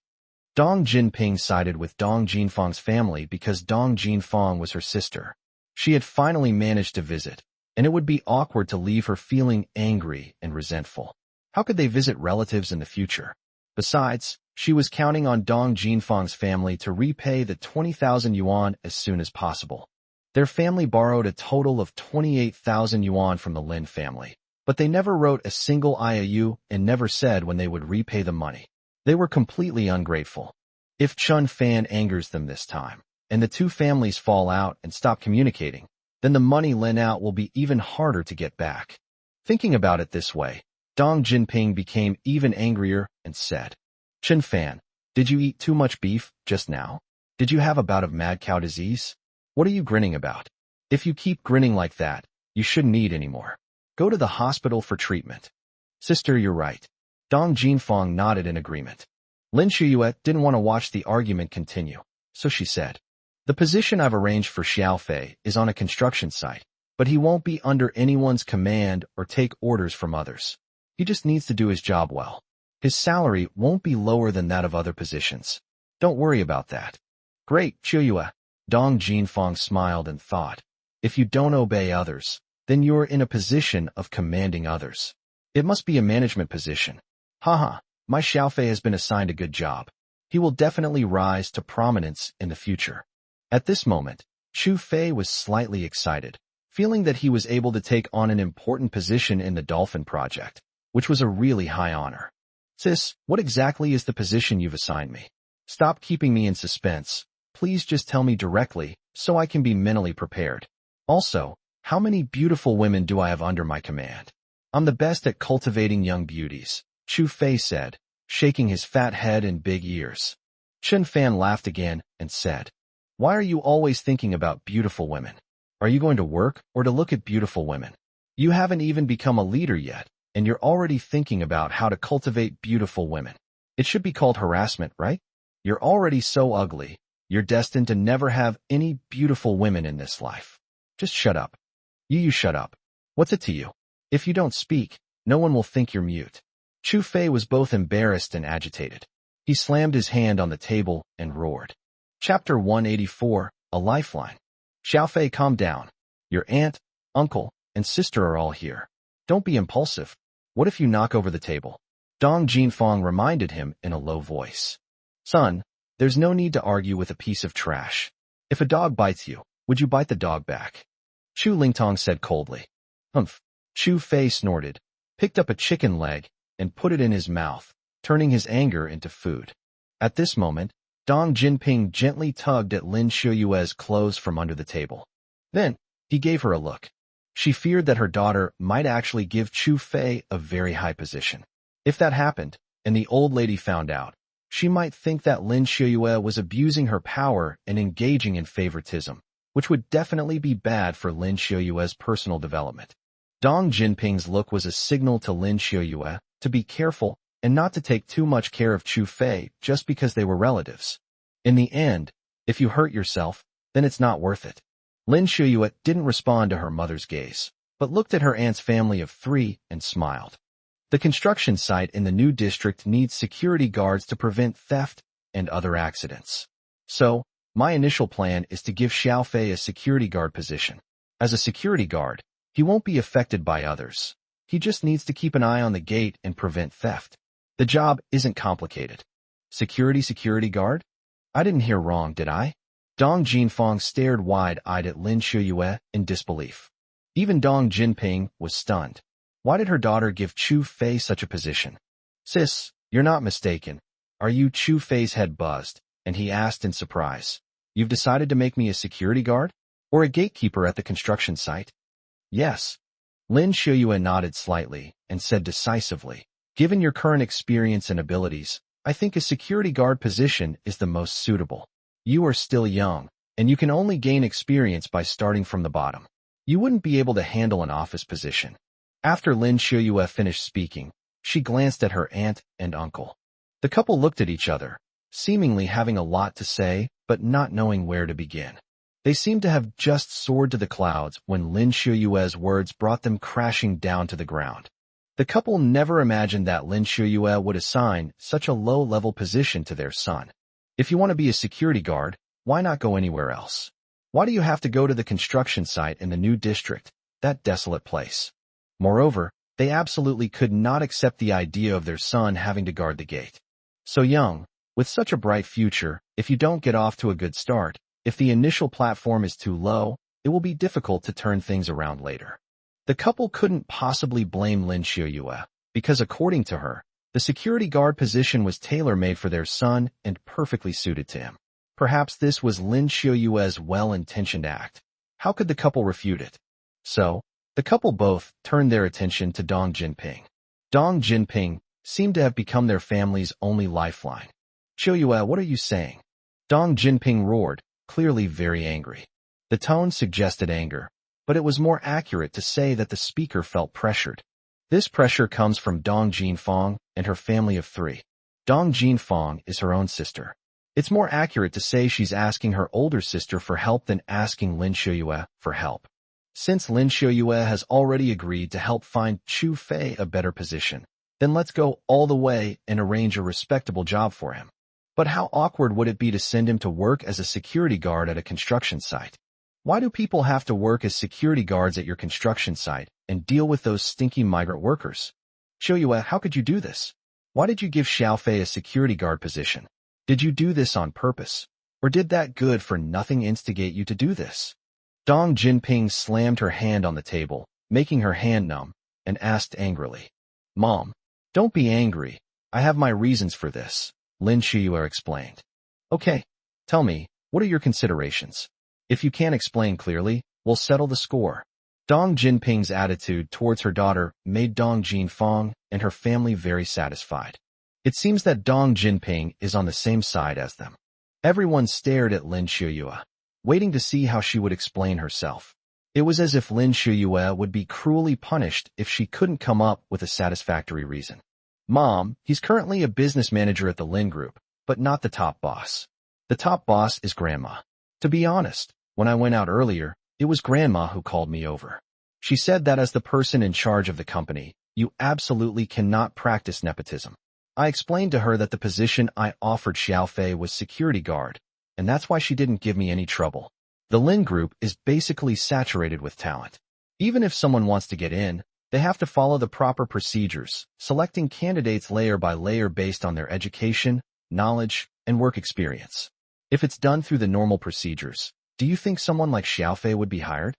Dong Jinping sided with Dong Jinfang's family because Dong Jinfang was her sister. She had finally managed to visit, and it would be awkward to leave her feeling angry and resentful. How could they visit relatives in the future? Besides, she was counting on Dong Jinfang's family to repay the 20,000 yuan as soon as possible. Their family borrowed a total of 28,000 yuan from the Lin family, but they never wrote a single IOU and never said when they would repay the money. They were completely ungrateful. If Chen Fan angers them this time, and the two families fall out and stop communicating, then the money lent out will be even harder to get back. Thinking about it this way, Dong Jinping became even angrier and said, Chen Fan, did you eat too much beef just now? Did you have a bout of mad cow disease? What are you grinning about? If you keep grinning like that, you shouldn't eat anymore. Go to the hospital for treatment. Sister, you're right. Dong Jinfang nodded in agreement. Lin Shuyue didn't want to watch the argument continue, so she said, the position I've arranged for Xiaofei is on a construction site, but he won't be under anyone's command or take orders from others. He just needs to do his job well. His salary won't be lower than that of other positions. Don't worry about that. Great, Shuyue. Dong Jinfang smiled and thought, if you don't obey others, then you're in a position of commanding others. It must be a management position. Haha, my Xiaofei has been assigned a good job. He will definitely rise to prominence in the future. At this moment, Chu Fei was slightly excited, feeling that he was able to take on an important position in the Dolphin Project, which was a really high honor. Sis, what exactly is the position you've assigned me? Stop keeping me in suspense. Please just tell me directly so I can be mentally prepared. Also, how many beautiful women do I have under my command? I'm the best at cultivating young beauties, Chu Fei said, shaking his fat head and big ears. Chen Fan laughed again and said, why are you always thinking about beautiful women? Are you going to work or to look at beautiful women? You haven't even become a leader yet, and you're already thinking about how to cultivate beautiful women. It should be called harassment, right? You're already so ugly. You're destined to never have any beautiful women in this life. Just shut up. You shut up. What's it to you? If you don't speak, no one will think you're mute. Chu Fei was both embarrassed and agitated. He slammed his hand on the table and roared. Chapter 184, A Lifeline. Xiaofei, calm down. Your aunt, uncle, and sister are all here. Don't be impulsive. What if you knock over the table? Dong Jinfang reminded him in a low voice. Son, there's no need to argue with a piece of trash. If a dog bites you, would you bite the dog back? Chu Lingtong said coldly. Humph. Chu Fei snorted, picked up a chicken leg, and put it in his mouth, turning his anger into food. At this moment, Dong Jinping gently tugged at Lin Shuyue's clothes from under the table. Then, he gave her a look. She feared that her daughter might actually give Chu Fei a very high position. If that happened, and the old lady found out, she might think that Lin Shuyue was abusing her power and engaging in favoritism, which would definitely be bad for Lin Shuyue's personal development. Dong Jinping's look was a signal to Lin Shuyue to be careful and not to take too much care of Chu Fei just because they were relatives. In the end, if you hurt yourself, then it's not worth it. Lin Shuyue didn't respond to her mother's gaze, but looked at her aunt's family of 3 and smiled. The construction site in the new district needs security guards to prevent theft and other accidents. So, my initial plan is to give Xiaofei a security guard position. As a security guard, he won't be affected by others. He just needs to keep an eye on the gate and prevent theft. The job isn't complicated. Security guard? I didn't hear wrong, did I? Dong Jinfang stared wide-eyed at Lin Shuyue in disbelief. Even Dong Jinping was stunned. Why did her daughter give Chu Fei such a position? Sis, you're not mistaken. Are you? Chu Fei's head buzzed, and he asked in surprise. You've decided to make me a security guard? Or a gatekeeper at the construction site? Yes. Lin Xiuyue nodded slightly and said decisively, given your current experience and abilities, I think a security guard position is the most suitable. You are still young, and you can only gain experience by starting from the bottom. You wouldn't be able to handle an office position. After Lin Xiuyue finished speaking, she glanced at her aunt and uncle. The couple looked at each other, seemingly having a lot to say, but not knowing where to begin. They seemed to have just soared to the clouds when Lin Xiuyue's words brought them crashing down to the ground. The couple never imagined that Lin Xiuyue would assign such a low-level position to their son. If you want to be a security guard, why not go anywhere else? Why do you have to go to the construction site in the new district, that desolate place? Moreover, they absolutely could not accept the idea of their son having to guard the gate. So young, with such a bright future, if you don't get off to a good start, if the initial platform is too low, it will be difficult to turn things around later. The couple couldn't possibly blame Lin Xiuyue, because according to her, the security guard position was tailor-made for their son and perfectly suited to him. Perhaps this was Lin Xiuyue's well-intentioned act. How could the couple refute it? So, the couple both turned their attention to Dong Jinping. Dong Jinping seemed to have become their family's only lifeline. Xiuyue, what are you saying? Dong Jinping roared, clearly very angry. The tone suggested anger, but it was more accurate to say that the speaker felt pressured. This pressure comes from Dong Jinfang and her family of 3. Dong Jinfang is her own sister. It's more accurate to say she's asking her older sister for help than asking Lin Xiuyue for help. Since Lin Xiuyue has already agreed to help find Chu Fei a better position, then let's go all the way and arrange a respectable job for him. But how awkward would it be to send him to work as a security guard at a construction site? Why do people have to work as security guards at your construction site and deal with those stinky migrant workers? Xiuyue, how could you do this? Why did you give Xiao Fei a security guard position? Did you do this on purpose? Or did that good-for-nothing instigate you to do this? Dong Jinping slammed her hand on the table, making her hand numb, and asked angrily. Mom, don't be angry. I have my reasons for this, Lin Xiuyue explained. Okay, tell me, what are your considerations? If you can't explain clearly, we'll settle the score. Dong Jinping's attitude towards her daughter made Dong Jinfang and her family very satisfied. It seems that Dong Jinping is on the same side as them. Everyone stared at Lin Xiuyue, waiting to see how she would explain herself. It was as if Lin Xiuyue would be cruelly punished if she couldn't come up with a satisfactory reason. Mom, he's currently a business manager at the Lin Group, but not the top boss. The top boss is Grandma. To be honest, when I went out earlier, it was Grandma who called me over. She said that as the person in charge of the company, you absolutely cannot practice nepotism. I explained to her that the position I offered Xiao Fei was security guard, and that's why she didn't give me any trouble. The Lin Group is basically saturated with talent. Even if someone wants to get in, they have to follow the proper procedures, selecting candidates layer by layer based on their education, knowledge, and work experience. If it's done through the normal procedures, do you think someone like Xiao Fei would be hired?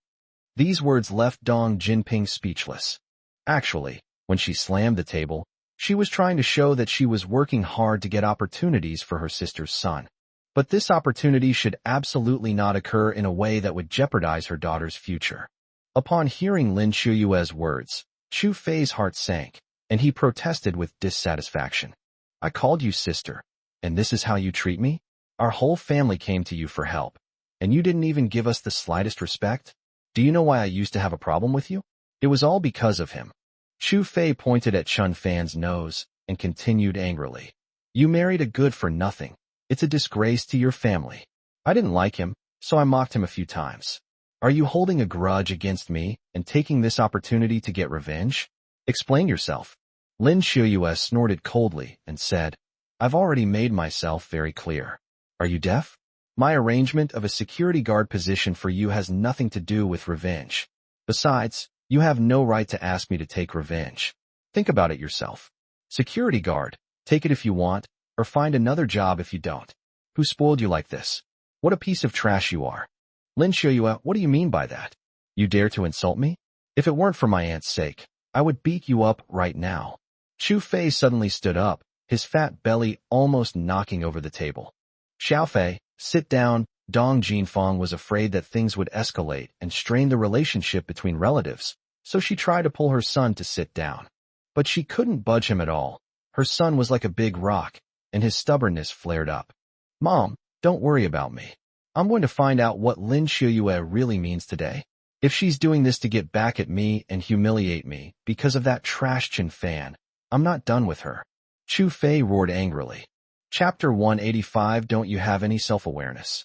These words left Dong Jinping speechless. Actually, when she slammed the table, she was trying to show that she was working hard to get opportunities for her sister's son. But this opportunity should absolutely not occur in a way that would jeopardize her daughter's future. Upon hearing Lin Xiuyue's words, Chu Fei's heart sank, and he protested with dissatisfaction. I called you sister, and this is how you treat me? Our whole family came to you for help, and you didn't even give us the slightest respect? Do you know why I used to have a problem with you? It was all because of him. Chu Fei pointed at Chun Fan's nose and continued angrily. You married a good-for-nothing. It's a disgrace to your family. I didn't like him, so I mocked him a few times. Are you holding a grudge against me and taking this opportunity to get revenge? Explain yourself. Lin Xiuyue snorted coldly and said, I've already made myself very clear. Are you deaf? My arrangement of a security guard position for you has nothing to do with revenge. Besides, you have no right to ask me to take revenge. Think about it yourself. Security guard, take it if you want, or find another job if you don't. Who spoiled you like this? What a piece of trash you are. Lin Xiuyue, what do you mean by that? You dare to insult me? If it weren't for my aunt's sake, I would beat you up right now. Chu Fei suddenly stood up, his fat belly almost knocking over the table. Xiao Fei, sit down. Dong Jinfang was afraid that things would escalate and strain the relationship between relatives, so she tried to pull her son to sit down. But she couldn't budge him at all. Her son was like a big rock, and his stubbornness flared up. Mom, don't worry about me. I'm going to find out what Lin Xiuyue really means today. If she's doing this to get back at me and humiliate me because of that trash Chen Fan, I'm not done with her. Chu Fei roared angrily. Chapter 185. Don't you have any self-awareness?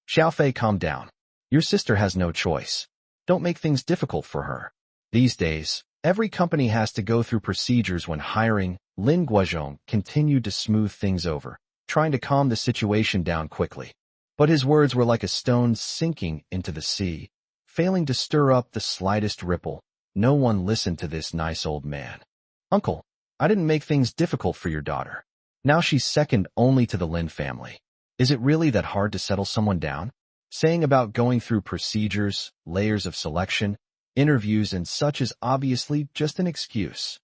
Xiao Fei, calm down. Your sister has no choice. Don't make things difficult for her. These days, every company has to go through procedures when hiring. Lin Guozhong continued to smooth things over, trying to calm the situation down quickly. But his words were like a stone sinking into the sea, failing to stir up the slightest ripple. No one listened to this nice old man. Uncle, I didn't make things difficult for your daughter. Now she's second only to the Lin family. Is it really that hard to settle someone down? Saying about going through procedures, layers of selection, interviews and such is obviously just an excuse.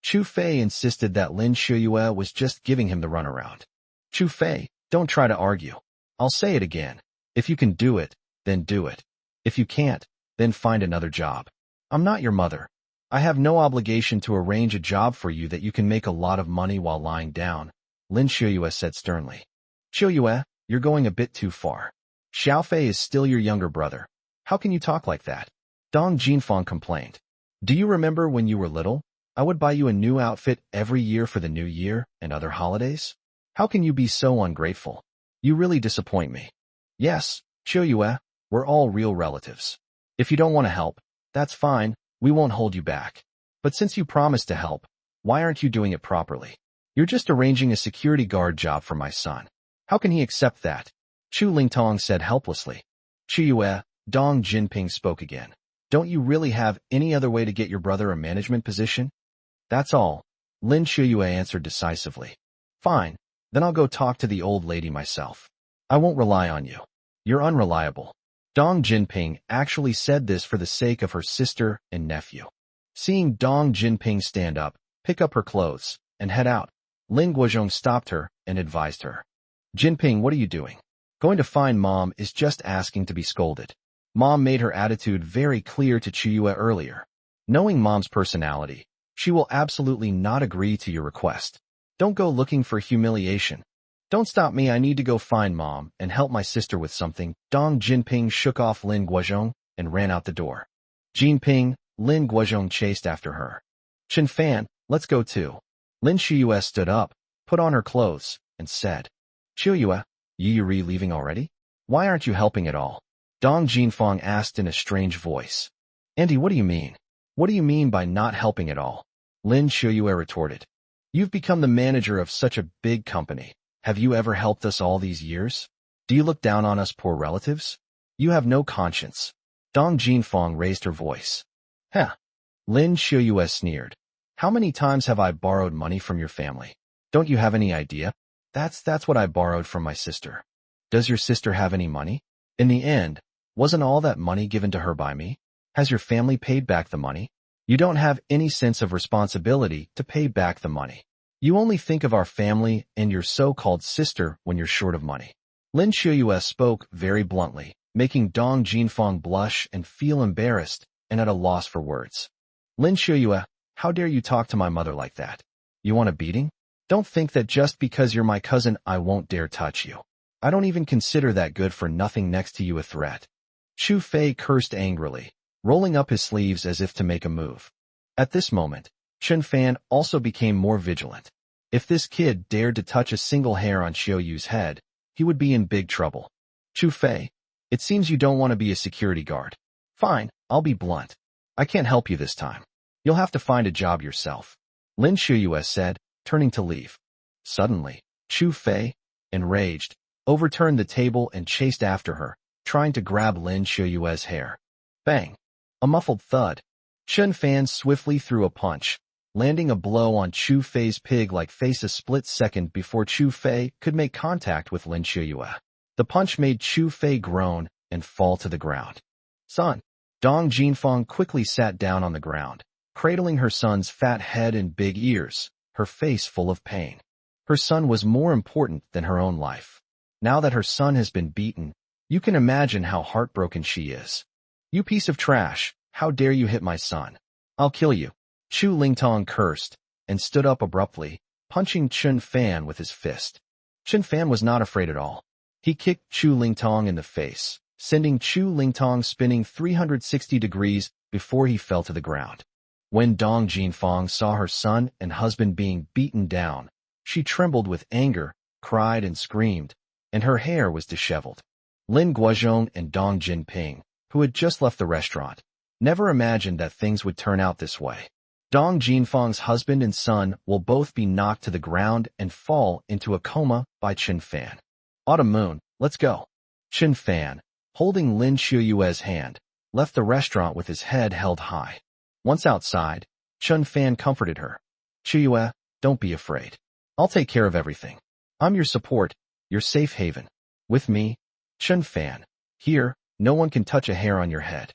Chu Fei insisted that Lin Xiuyue was just giving him the runaround. Chu Fei, don't try to argue. I'll say it again. If you can do it, then do it. If you can't, then find another job. I'm not your mother. I have no obligation to arrange a job for you that you can make a lot of money while lying down, Lin Xiuyue said sternly. Xiuyue, you're going a bit too far. Xiao Fei is still your younger brother. How can you talk like that? Dong Jinfang complained. Do you remember when you were little? I would buy you a new outfit every year for the new year and other holidays. How can you be so ungrateful? You really disappoint me. Yes, Xiuyue, we're all real relatives. If you don't want to help, that's fine, we won't hold you back. But since you promised to help, why aren't you doing it properly? You're just arranging a security guard job for my son. How can he accept that? Chu Lingtong said helplessly. Xiuyue, Dong Jinping spoke again. Don't you really have any other way to get your brother a management position? That's all, Lin Xiuyue answered decisively. Fine, then I'll go talk to the old lady myself. I won't rely on you. You're unreliable. Dong Jinping actually said this for the sake of her sister and nephew. Seeing Dong Jinping stand up, pick up her clothes, and head out, Lin Guozhong stopped her and advised her. Jinping, what are you doing? Going to find Mom is just asking to be scolded. Mom made her attitude very clear to Qiuyue earlier. Knowing Mom's personality, she will absolutely not agree to your request. Don't go looking for humiliation. Don't stop me, I need to go find Mom and help my sister with something. Dong Jinping shook off Lin Guozhong and ran out the door. Jinping, Lin Guozhong chased after her. Chen Fan, let's go too. Lin Xiuyue stood up, put on her clothes, and said, Xiuyue, Yuri leaving already? Why aren't you helping at all? Dong Jinfang asked in a strange voice. Auntie, what do you mean? What do you mean by not helping at all? Lin Xiuyue retorted. You've become the manager of such a big company. Have you ever helped us all these years? Do you look down on us poor relatives? You have no conscience. Dong Jinfang raised her voice. Heh. Lin Xiuyue sneered. How many times have I borrowed money from your family? Don't you have any idea? That's what I borrowed from my sister. Does your sister have any money? In the end, wasn't all that money given to her by me? Has your family paid back the money? You don't have any sense of responsibility to pay back the money. You only think of our family and your so-called sister when you're short of money. Lin Xiuyue spoke very bluntly, making Dong Jinfang blush and feel embarrassed and at a loss for words. Lin Xiuyue, how dare you talk to my mother like that? You want a beating? Don't think that just because you're my cousin I won't dare touch you. I don't even consider that good for nothing next to you a threat. Chu Fei cursed angrily, rolling up his sleeves as if to make a move. At this moment, Chen Fan also became more vigilant. If this kid dared to touch a single hair on Xiuyu's head, he would be in big trouble. Chu Fei, it seems you don't want to be a security guard. Fine, I'll be blunt. I can't help you this time. You'll have to find a job yourself. Lin Xiuyue said, turning to leave. Suddenly, Chu Fei, enraged, overturned the table and chased after her, trying to grab Lin Xiuyue's hair. Bang! A muffled thud. Chen Fan swiftly threw a punch, landing a blow on Chu Fei's pig-like face a split second before Chu Fei could make contact with Lin Xiuyue. The punch made Chu Fei groan and fall to the ground. Son! Dong Jinfang quickly sat down on the ground, cradling her son's fat head and big ears, her face full of pain. Her son was more important than her own life. Now that her son has been beaten, you can imagine how heartbroken she is. "You piece of trash, how dare you hit my son? I'll kill you." Chu Lingtong cursed and stood up abruptly, punching Chun Fan with his fist. Chun Fan was not afraid at all. He kicked Chu Lingtong in the face, sending Chu Lingtong spinning 360 degrees before he fell to the ground. When Dong Jinfang saw her son and husband being beaten down, she trembled with anger, cried and screamed, and her hair was disheveled. Lin Guozhong and Dong Jinping, who had just left the restaurant, never imagined that things would turn out this way. Dong Jinfang's husband and son will both be knocked to the ground and fall into a coma by Chun Fan. "Autumn Moon, let's go." Chun Fan, holding Lin Qiuyue's hand, left the restaurant with his head held high. Once outside, Chun Fan comforted her. "Qiuyue, don't be afraid. I'll take care of everything. I'm your support, your safe haven. With me, Chun Fan. Here, no one can touch a hair on your head.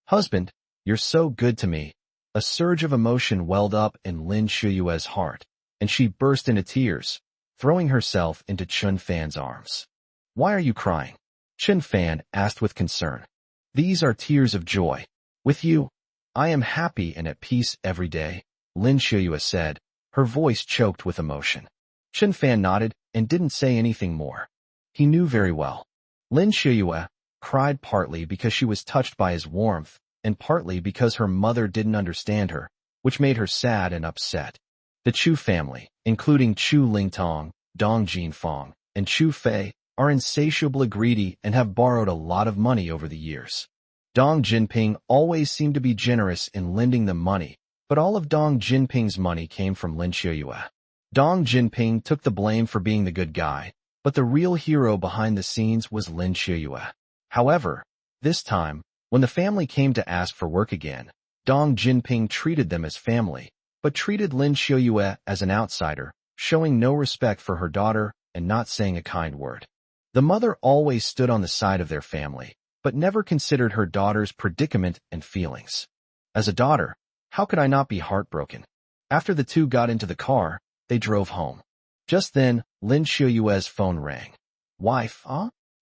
Husband, you're so good to me." A surge of emotion welled up in Lin Qiuyue's heart, and she burst into tears, throwing herself into Chun Fan's arms. "Why are you crying?" Chun Fan asked with concern. "These are tears of joy. With you, I am happy and at peace every day," Lin Qiuyue said, her voice choked with emotion. Chun Fan nodded and didn't say anything more. He knew very well. Lin Qiuyue cried partly because she was touched by his warmth, and partly because her mother didn't understand her, which made her sad and upset. The Chu family, including Chu Lingtong, Dong Jinfang, and Chu Fei, are insatiably greedy and have borrowed a lot of money over the years. Dong Jinping always seemed to be generous in lending them money, but all of Dong Jinping's money came from Lin Qiuyue. Dong Jinping took the blame for being the good guy, but the real hero behind the scenes was Lin Qiuyue. However, this time, when the family came to ask for work again, Dong Jinping treated them as family, but treated Lin Qiuyue as an outsider, showing no respect for her daughter and not saying a kind word. The mother always stood on the side of their family, but never considered her daughter's predicament and feelings. As a daughter, how could I not be heartbroken? After the two got into the car, they drove home. Just then, Lin Qiuyue's phone rang. "Wife,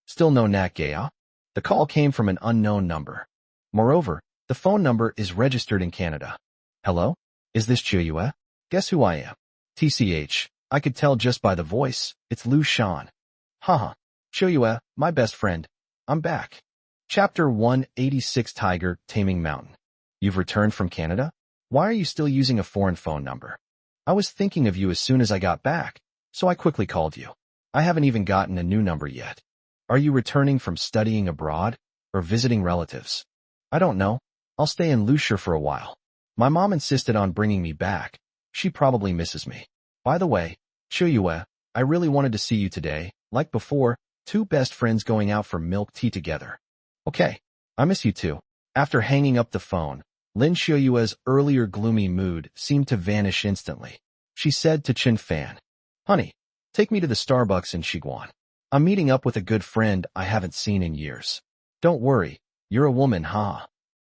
Still no Nat Gaya?" The call came from an unknown number. Moreover, the phone number is registered in Canada. "Hello? Is this Qiuyue? Guess who I am?" "TCH, I could tell just by the voice, it's Lu Shan." "Haha, Qiuyue, my best friend. I'm back." Chapter 186 Tiger Taming Mountain. "You've returned from Canada? Why are you still using a foreign phone number?" "I was thinking of you as soon as I got back, so I quickly called you. I haven't even gotten a new number yet." "Are you returning from studying abroad or visiting relatives?" "I don't know. I'll stay in Lucia for a while. My mom insisted on bringing me back. She probably misses me. By the way, Qiuyue, I really wanted to see you today, like before, two best friends going out for milk tea together." "Okay, I miss you too." After hanging up the phone, Lin Qiuyue's earlier gloomy mood seemed to vanish instantly. She said to Chun Fan, "Honey, take me to the Starbucks in Shiguan. I'm meeting up with a good friend I haven't seen in years." "Don't worry, you're a woman, huh?"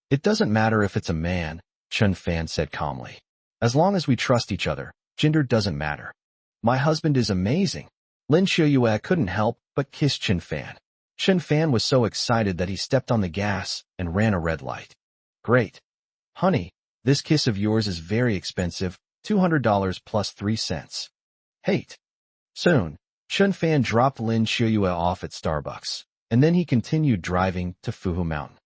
"It doesn't matter if it's a man," Chun Fan said calmly. "As long as we trust each other, gender doesn't matter." "My husband is amazing." Lin Qiuyue couldn't help but kiss Chun Fan. Chun Fan was so excited that he stepped on the gas and ran a red light. "Great. Honey, this kiss of yours is very expensive, $200 plus 3 cents. Hate." Soon, Chun Fan dropped Lin Qiuyue off at Starbucks, and then he continued driving to Fuhu Mountain.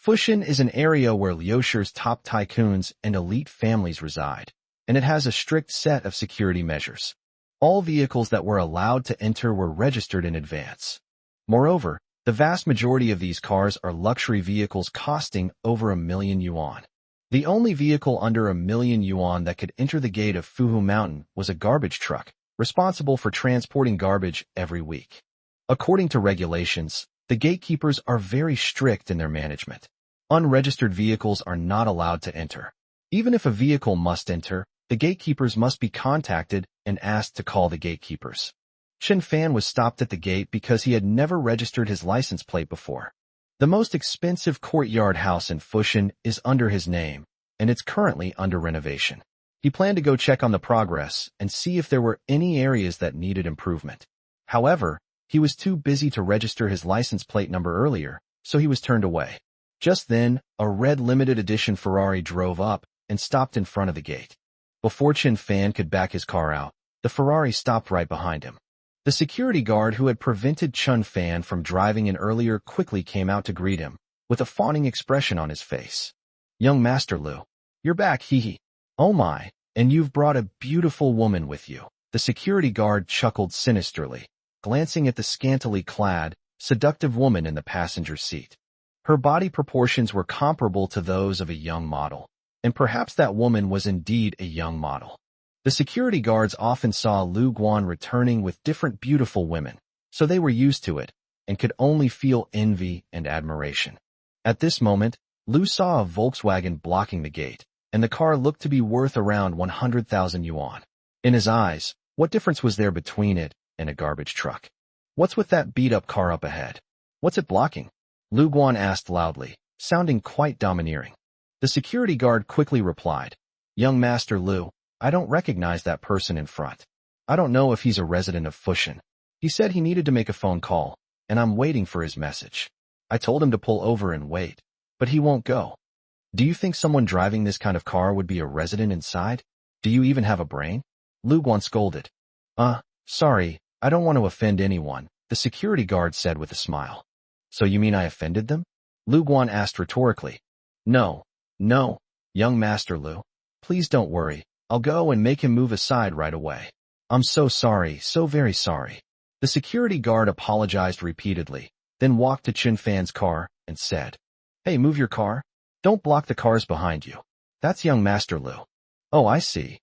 Fushan is an area where Liushir's top tycoons and elite families reside, and it has a strict set of security measures. All vehicles that were allowed to enter were registered in advance. Moreover, the vast majority of these cars are luxury vehicles costing over 1 million yuan. The only vehicle under 1 million yuan that could enter the gate of Fuhu Mountain was a garbage truck, responsible for transporting garbage every week. According to regulations, the gatekeepers are very strict in their management. Unregistered vehicles are not allowed to enter. Even if a vehicle must enter, the gatekeepers must be contacted and asked to call the gatekeepers. Chun Fan was stopped at the gate because he had never registered his license plate before. The most expensive courtyard house in Fushan is under his name, and it's currently under renovation. He planned to go check on the progress and see if there were any areas that needed improvement. However, he was too busy to register his license plate number earlier, so he was turned away. Just then, a red limited edition Ferrari drove up and stopped in front of the gate. Before Chen Fan could back his car out, the Ferrari stopped right behind him. The security guard who had prevented Chen Fan from driving in earlier quickly came out to greet him, with a fawning expression on his face. "Young Master Lu, you're back, hee. Oh my, and you've brought a beautiful woman with you." The security guard chuckled sinisterly, glancing at the scantily clad, seductive woman in the passenger seat. Her body proportions were comparable to those of a young model, and perhaps that woman was indeed a young model. The security guards often saw Lu Guan returning with different beautiful women, so they were used to it, and could only feel envy and admiration. At this moment, Lu saw a Volkswagen blocking the gate, and the car looked to be worth around 100,000 yuan. In his eyes, what difference was there between it and a garbage truck? "What's with that beat-up car up ahead? What's it blocking?" Lu Guan asked loudly, sounding quite domineering. The security guard quickly replied, "Young Master Lu, I don't recognize that person in front. I don't know if he's a resident of Fushan. He said he needed to make a phone call, and I'm waiting for his message. I told him to pull over and wait, but he won't go. Do you think someone driving this kind of car would be a resident inside? Do you even have a brain?" Lu Guan scolded. Sorry, I don't want to offend anyone," the security guard said with a smile. "So you mean I offended them?" Lu Guan asked rhetorically. No, young Master Lu. Please don't worry. I'll go and make him move aside right away. I'm so sorry, so very sorry." The security guard apologized repeatedly, then walked to Chen Fan's car and said, "Hey, move your car. Don't block the cars behind you. That's young Master Lu." "Oh, I see."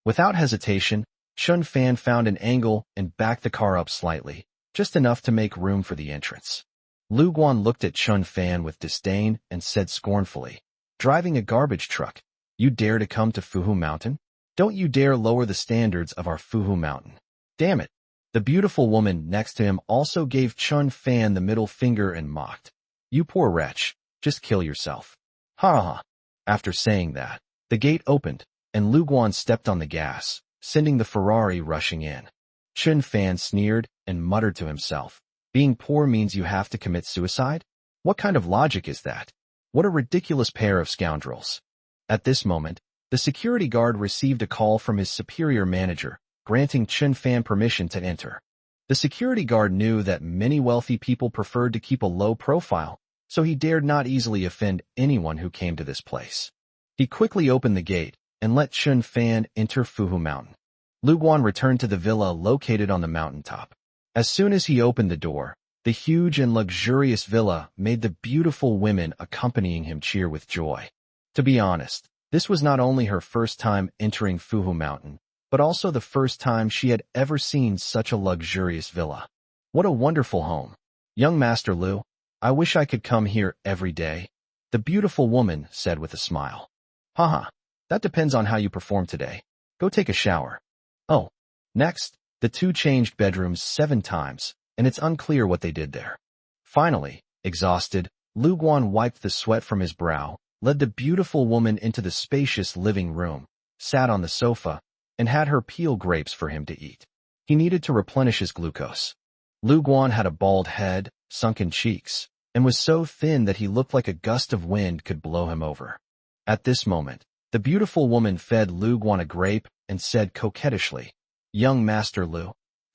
Without hesitation, Chen Fan found an angle and backed the car up slightly, just enough to make room for the entrance. Lu Guan looked at Chen Fan with disdain and said scornfully, "Driving a garbage truck, you dare to come to Fuhu Mountain? Don't you dare lower the standards of our Fuhu Mountain. Damn it." The beautiful woman next to him also gave Chen Fan the middle finger and mocked, "You poor wretch, just kill yourself." Ha ha. After saying that, the gate opened, and Lu Guan stepped on the gas, sending the Ferrari rushing in. Chen Fan sneered and muttered to himself, "Being poor means you have to commit suicide? What kind of logic is that? What a ridiculous pair of scoundrels." At this moment, the security guard received a call from his superior manager, granting Chen Fan permission to enter. The security guard knew that many wealthy people preferred to keep a low profile, so he dared not easily offend anyone who came to this place. He quickly opened the gate and let Chen Fan enter Fuhu Mountain. Lu Guan returned to the villa located on the mountaintop. As soon as he opened the door, the huge and luxurious villa made the beautiful women accompanying him cheer with joy. To be honest, this was not only her first time entering Fuhu Mountain, but also the first time she had ever seen such a luxurious villa. What a wonderful home. "Young Master Lu, I wish I could come here every day," the beautiful woman said with a smile. "Haha, that depends on how you perform today. Go take a shower." Oh. Next, the two changed bedrooms 7 times, and it's unclear what they did there. Finally, exhausted, Lu Guan wiped the sweat from his brow, led the beautiful woman into the spacious living room, sat on the sofa, and had her peel grapes for him to eat. He needed to replenish his glucose. Lu Guan had a bald head, sunken cheeks, and was so thin that he looked like a gust of wind could blow him over. At this moment, the beautiful woman fed Lu Guan a grape and said coquettishly, "Young Master Lu,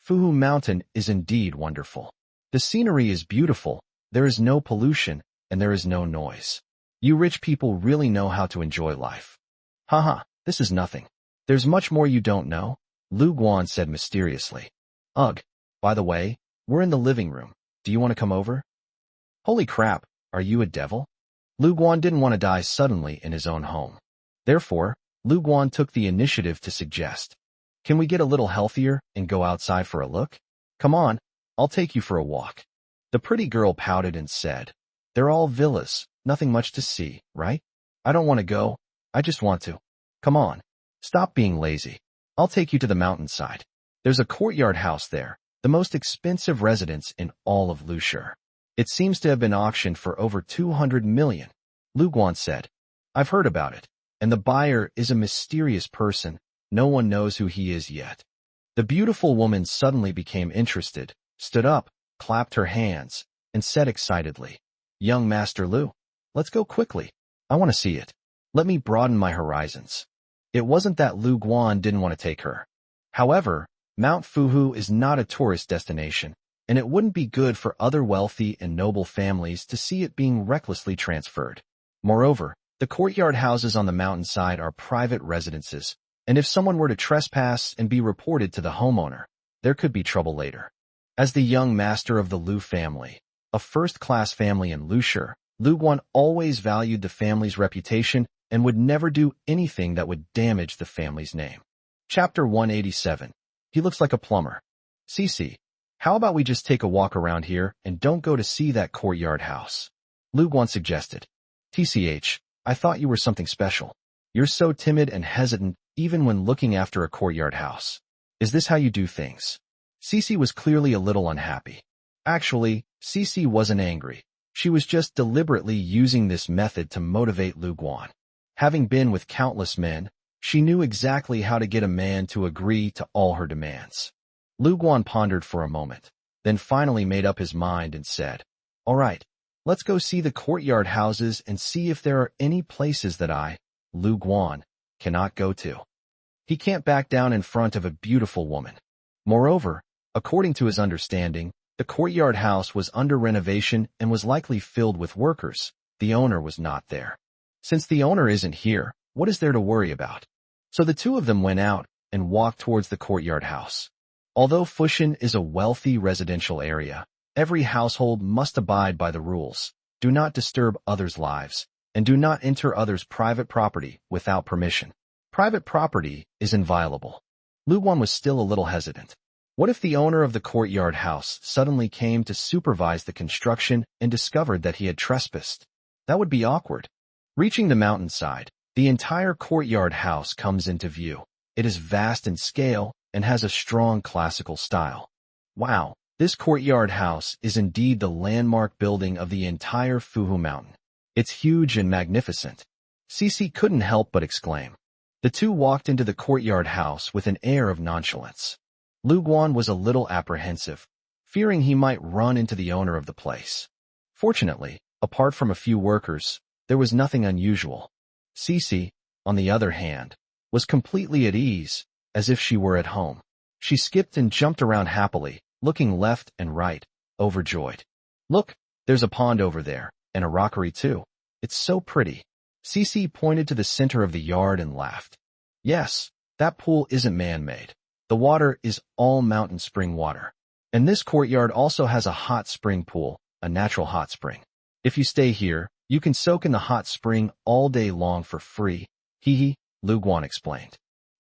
Fuhu Mountain is indeed wonderful. The scenery is beautiful, there is no pollution, and there is no noise. You rich people really know how to enjoy life." "Haha, this is nothing. There's much more you don't know," Lu Guan said mysteriously. "Ugh, by the way, we're in the living room. Do you want to come over?" Holy crap, are you a devil? Lu Guan didn't want to die suddenly in his own home. Therefore, Lu Guan took the initiative to suggest, "Can we get a little healthier and go outside for a look? Come on, I'll take you for a walk." The pretty girl pouted and said, "They're all villas, nothing much to see, right? I don't want to go, I just want to. Come on, stop being lazy. I'll take you to the mountainside. There's a courtyard house there, the most expensive residence in all of Lushur. It seems to have been auctioned for over 200 million. Lu Guan said, "I've heard about it, and the buyer is a mysterious person. No one knows who he is yet. The beautiful woman suddenly became interested, stood up, clapped her hands, and said excitedly, "Young Master Lu, let's go quickly. I want to see it. Let me broaden my horizons." It wasn't that Lu Guan didn't want to take her. However, Mount Fuhu is not a tourist destination, and it wouldn't be good for other wealthy and noble families to see it being recklessly transferred. Moreover, the courtyard houses on the mountainside are private residences, and if someone were to trespass and be reported to the homeowner, there could be trouble later. As the young master of the Lu family, a first-class family in Lushur, Lu Guan always valued the family's reputation and would never do anything that would damage the family's name. Chapter 187. He looks like a plumber. Cici, how about we just take a walk around here and don't go to see that courtyard house? Lu Guan suggested. TCH, I thought you were something special. You're so timid and hesitant even when looking after a courtyard house. Is this how you do things? Cici was clearly a little unhappy. Actually, Cici wasn't angry. She was just deliberately using this method to motivate Lu Guan. Having been with countless men, she knew exactly how to get a man to agree to all her demands. Lu Guan pondered for a moment, then finally made up his mind and said, "All right, let's go see the courtyard houses and see if there are any places that I, Lu Guan, cannot go to." He can't back down in front of a beautiful woman. Moreover, according to his understanding, the courtyard house was under renovation and was likely filled with workers. The owner was not there. Since the owner isn't here, what is there to worry about? So the two of them went out and walked towards the courtyard house. Although Fushan is a wealthy residential area, every household must abide by the rules. Do not disturb others' lives, and do not enter others' private property without permission. Private property is inviolable. Lu Guan was still a little hesitant. What if the owner of the courtyard house suddenly came to supervise the construction and discovered that he had trespassed? That would be awkward. Reaching the mountainside, the entire courtyard house comes into view. It is vast in scale and has a strong classical style. Wow, this courtyard house is indeed the landmark building of the entire Fuhu Mountain. It's huge and magnificent. Cici couldn't help but exclaim. The two walked into the courtyard house with an air of nonchalance. Lu Guan was a little apprehensive, fearing he might run into the owner of the place. Fortunately, apart from a few workers, there was nothing unusual. Cici, on the other hand, was completely at ease, as if she were at home. She skipped and jumped around happily, looking left and right, overjoyed. "Look, there's a pond over there, and a rockery too. It's so pretty." Cici pointed to the center of the yard and laughed. "Yes, that pool isn't man-made. The water is all mountain spring water. And this courtyard also has a hot spring pool, a natural hot spring. If you stay here, you can soak in the hot spring all day long for free." Hee, Lu Guan explained.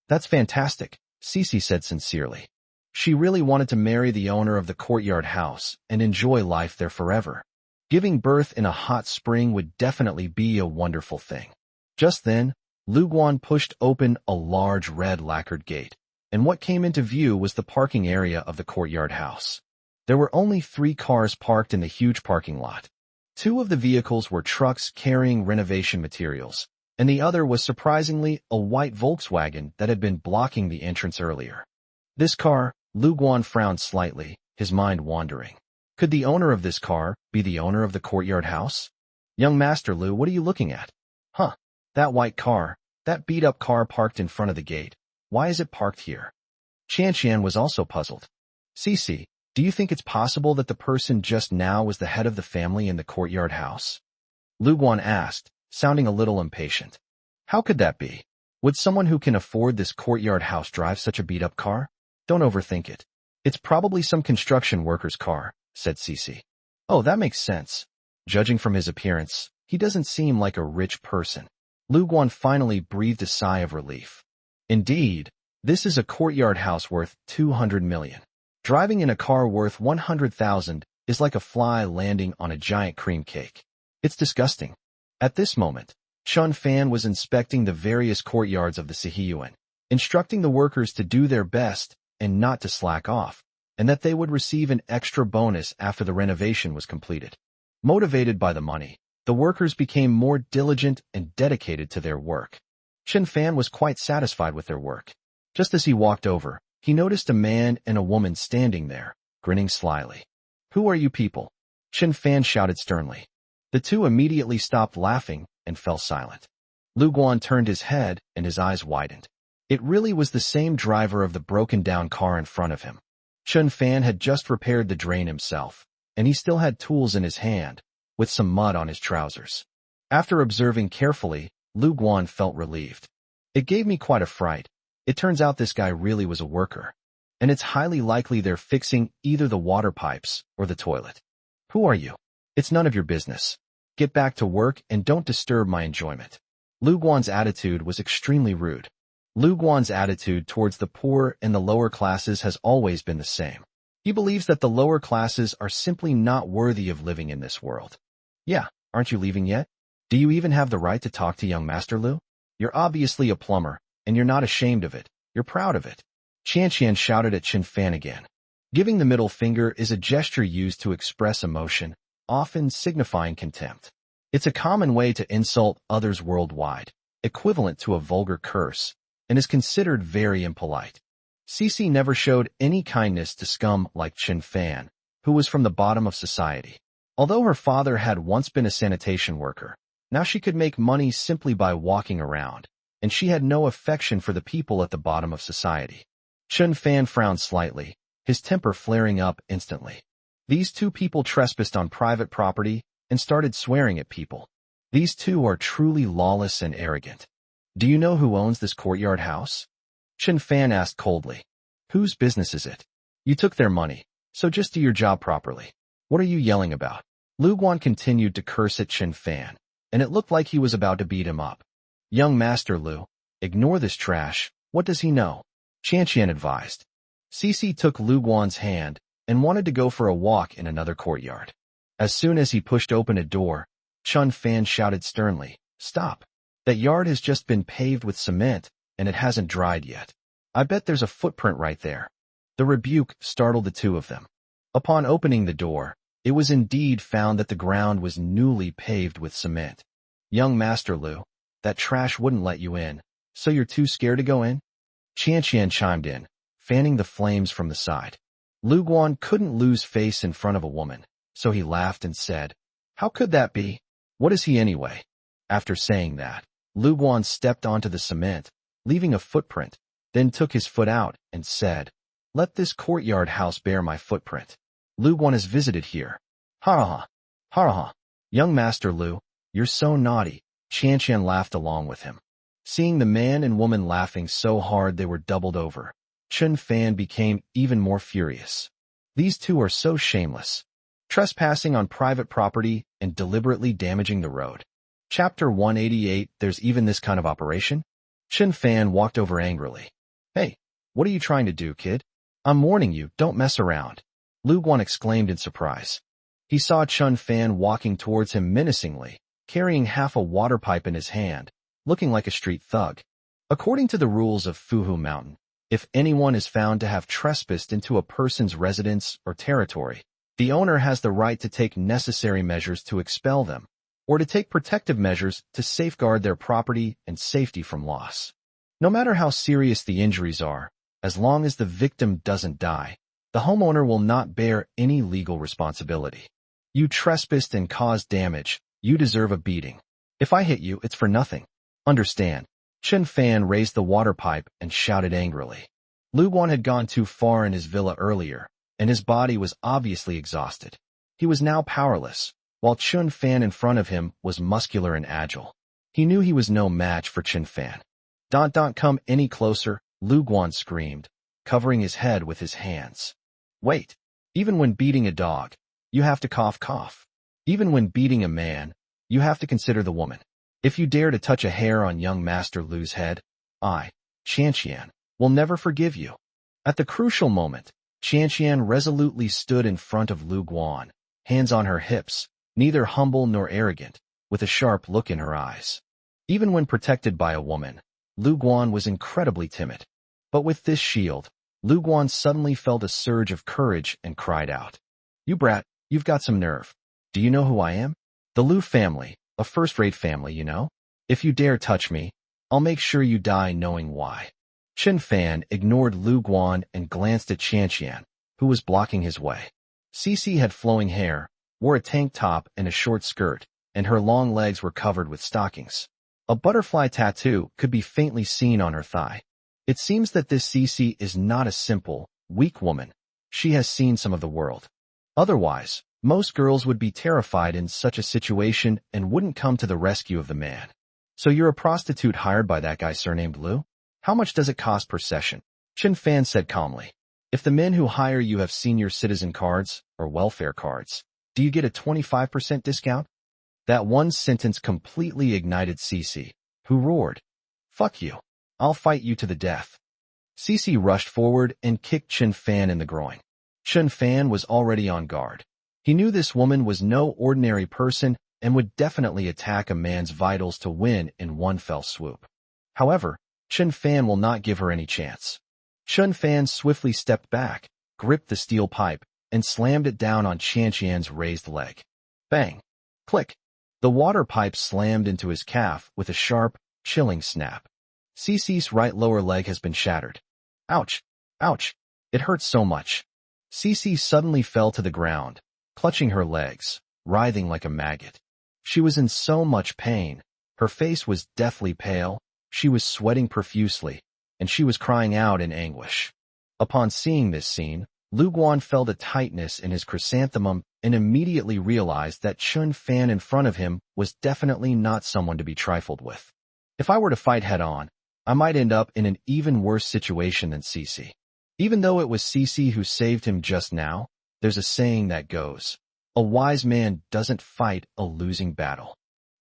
"That's fantastic," Cici said sincerely. She really wanted to marry the owner of the courtyard house and enjoy life there forever. Giving birth in a hot spring would definitely be a wonderful thing. Just then, Lu Guan pushed open a large red lacquered gate, and what came into view was the parking area of the courtyard house. There were only 3 cars parked in the huge parking lot. 2 of the vehicles were trucks carrying renovation materials, and the other was surprisingly a white Volkswagen that had been blocking the entrance earlier. This car, Lu Guan frowned slightly, his mind wandering. Could the owner of this car be the owner of the courtyard house? "Young Master Lu, what are you looking at?" "Huh, that white car, that beat-up car parked in front of the gate. Why is it parked here?" Qian was also puzzled. "Cici, do you think it's possible that the person just now was the head of the family in the courtyard house?" Lu Guan asked, sounding a little impatient. "How could that be? Would someone who can afford this courtyard house drive such a beat-up car? Don't overthink it. It's probably some construction worker's car," said Cici. "Oh, that makes sense. Judging from his appearance, he doesn't seem like a rich person." Lu Guan finally breathed a sigh of relief. Indeed, this is a courtyard house worth 200 million. Driving in a car worth 100,000 is like a fly landing on a giant cream cake. It's disgusting. At this moment, Chun Fan was inspecting the various courtyards of the Sihiyuan, instructing the workers to do their best and not to slack off, and that they would receive an extra bonus after the renovation was completed. Motivated by the money, the workers became more diligent and dedicated to their work. Chen Fan was quite satisfied with their work. Just as he walked over, he noticed a man and a woman standing there, grinning slyly. "Who are you people?" Chen Fan shouted sternly. The two immediately stopped laughing and fell silent. Lu Guan turned his head and his eyes widened. It really was the same driver of the broken-down car in front of him. Chen Fan had just repaired the drain himself, and he still had tools in his hand, with some mud on his trousers. After observing carefully, Lu Guan felt relieved. "It gave me quite a fright. It turns out this guy really was a worker. And it's highly likely they're fixing either the water pipes or the toilet. Who are you? It's none of your business. Get back to work and don't disturb my enjoyment." Lu Guan's attitude was extremely rude. Lu Guan's attitude towards the poor and the lower classes has always been the same. He believes that the lower classes are simply not worthy of living in this world. "Yeah, aren't you leaving yet? Do you even have the right to talk to young Master Lu? You're obviously a plumber, and you're not ashamed of it. You're proud of it." Qian shouted at Chen Fan again. Giving the middle finger is a gesture used to express emotion, often signifying contempt. It's a common way to insult others worldwide, equivalent to a vulgar curse, and is considered very impolite. Cece never showed any kindness to scum like Chen Fan, who was from the bottom of society. Although her father had once been a sanitation worker, now she could make money simply by walking around, and she had no affection for the people at the bottom of society. Chen Fan frowned slightly, his temper flaring up instantly. These two people trespassed on private property and started swearing at people. These two are truly lawless and arrogant. "Do you know who owns this courtyard house?" Chen Fan asked coldly. "Whose business is it? You took their money, so just do your job properly. What are you yelling about?" Lu Guan continued to curse at Chen Fan, and it looked like he was about to beat him up. "Young Master Lu, ignore this trash. What does he know?" Qian advised. Cece took Lu Guan's hand and wanted to go for a walk in another courtyard. As soon as he pushed open a door, Chen Fan shouted sternly, "Stop! That yard has just been paved with cement, and it hasn't dried yet. I bet there's a footprint right there." The rebuke startled the two of them. Upon opening the door, it was indeed found that the ground was newly paved with cement. "Young Master Lu, that trash wouldn't let you in, so you're too scared to go in?" Qian chimed in, fanning the flames from the side. Lu Guan couldn't lose face in front of a woman, so he laughed and said, "How could that be? What is he anyway?" After saying that, Lu Guan stepped onto the cement, leaving a footprint, then took his foot out and said, "Let this courtyard house bear my footprint. Lu Guan has visited here." "Ha ha, ha ha. Young Master Lu, you're so naughty." Qian laughed along with him. Seeing the man and woman laughing so hard they were doubled over, Chen Fan became even more furious. These two are so shameless, trespassing on private property and deliberately damaging the road. Chapter 188, There's even this kind of operation? Chen Fan walked over angrily. "Hey, what are you trying to do, kid? I'm warning you, don't mess around." Lu Guan exclaimed in surprise. He saw Chen Fan walking towards him menacingly, carrying half a water pipe in his hand, looking like a street thug. According to the rules of Fuhu Mountain, if anyone is found to have trespassed into a person's residence or territory, the owner has the right to take necessary measures to expel them, or to take protective measures to safeguard their property and safety from loss. No matter how serious the injuries are, as long as the victim doesn't die, the homeowner will not bear any legal responsibility. You trespassed and caused damage, you deserve a beating. If I hit you, it's for nothing. Understand? Chen Fan raised the water pipe and shouted angrily. Lu Guan had gone too far in his villa earlier, and his body was obviously exhausted. He was now powerless, while Chen Fan in front of him was muscular and agile. He knew he was no match for Chen Fan. Don't come any closer," Lu Guan screamed, covering his head with his hands. "Wait, even when beating a dog, you have to cough. Even when beating a man, you have to consider the woman. If you dare to touch a hair on young Master Lu's head, I, Qian, will never forgive you." At the crucial moment, Qian resolutely stood in front of Lu Guan, hands on her hips, neither humble nor arrogant, with a sharp look in her eyes. Even when protected by a woman, Lu Guan was incredibly timid. But with this shield, Lu Guan suddenly felt a surge of courage and cried out, "You brat, you've got some nerve. Do you know who I am? The Lu family, a first-rate family, you know? If you dare touch me, I'll make sure you die knowing why. Chen Fan ignored Lu Guan and glanced at Qian, who was blocking his way. Cici had flowing hair, wore a tank top and a short skirt, and her long legs were covered with stockings. A butterfly tattoo could be faintly seen on her thigh. It seems that this Cici is not a simple, weak woman. She has seen some of the world. Otherwise, most girls would be terrified in such a situation and wouldn't come to the rescue of the man. So you're a prostitute hired by that guy surnamed Lu? How much does it cost per session? Chen Fan said calmly. If the men who hire you have senior citizen cards or welfare cards, do you get a 25% discount? That one sentence completely ignited Cici, who roared, "Fuck you. I'll fight you to the death." Cici rushed forward and kicked Chen Fan in the groin. Chen Fan was already on guard. He knew this woman was no ordinary person and would definitely attack a man's vitals to win in one fell swoop. However, Chen Fan will not give her any chance. Chen Fan swiftly stepped back, gripped the steel pipe, and slammed it down on Qian's raised leg. Bang! Click! The water pipe slammed into his calf with a sharp, chilling snap. Cici's right lower leg has been shattered. Ouch! Ouch! It hurts so much. Cici suddenly fell to the ground, clutching her legs, writhing like a maggot. She was in so much pain. Her face was deathly pale, she was sweating profusely, and she was crying out in anguish. Upon seeing this scene, Lu Guan felt a tightness in his chrysanthemum and immediately realized that Chen Fan in front of him was definitely not someone to be trifled with. If I were to fight head-on, I might end up in an even worse situation than Cici. Even though it was Cici who saved him just now, there's a saying that goes, a wise man doesn't fight a losing battle.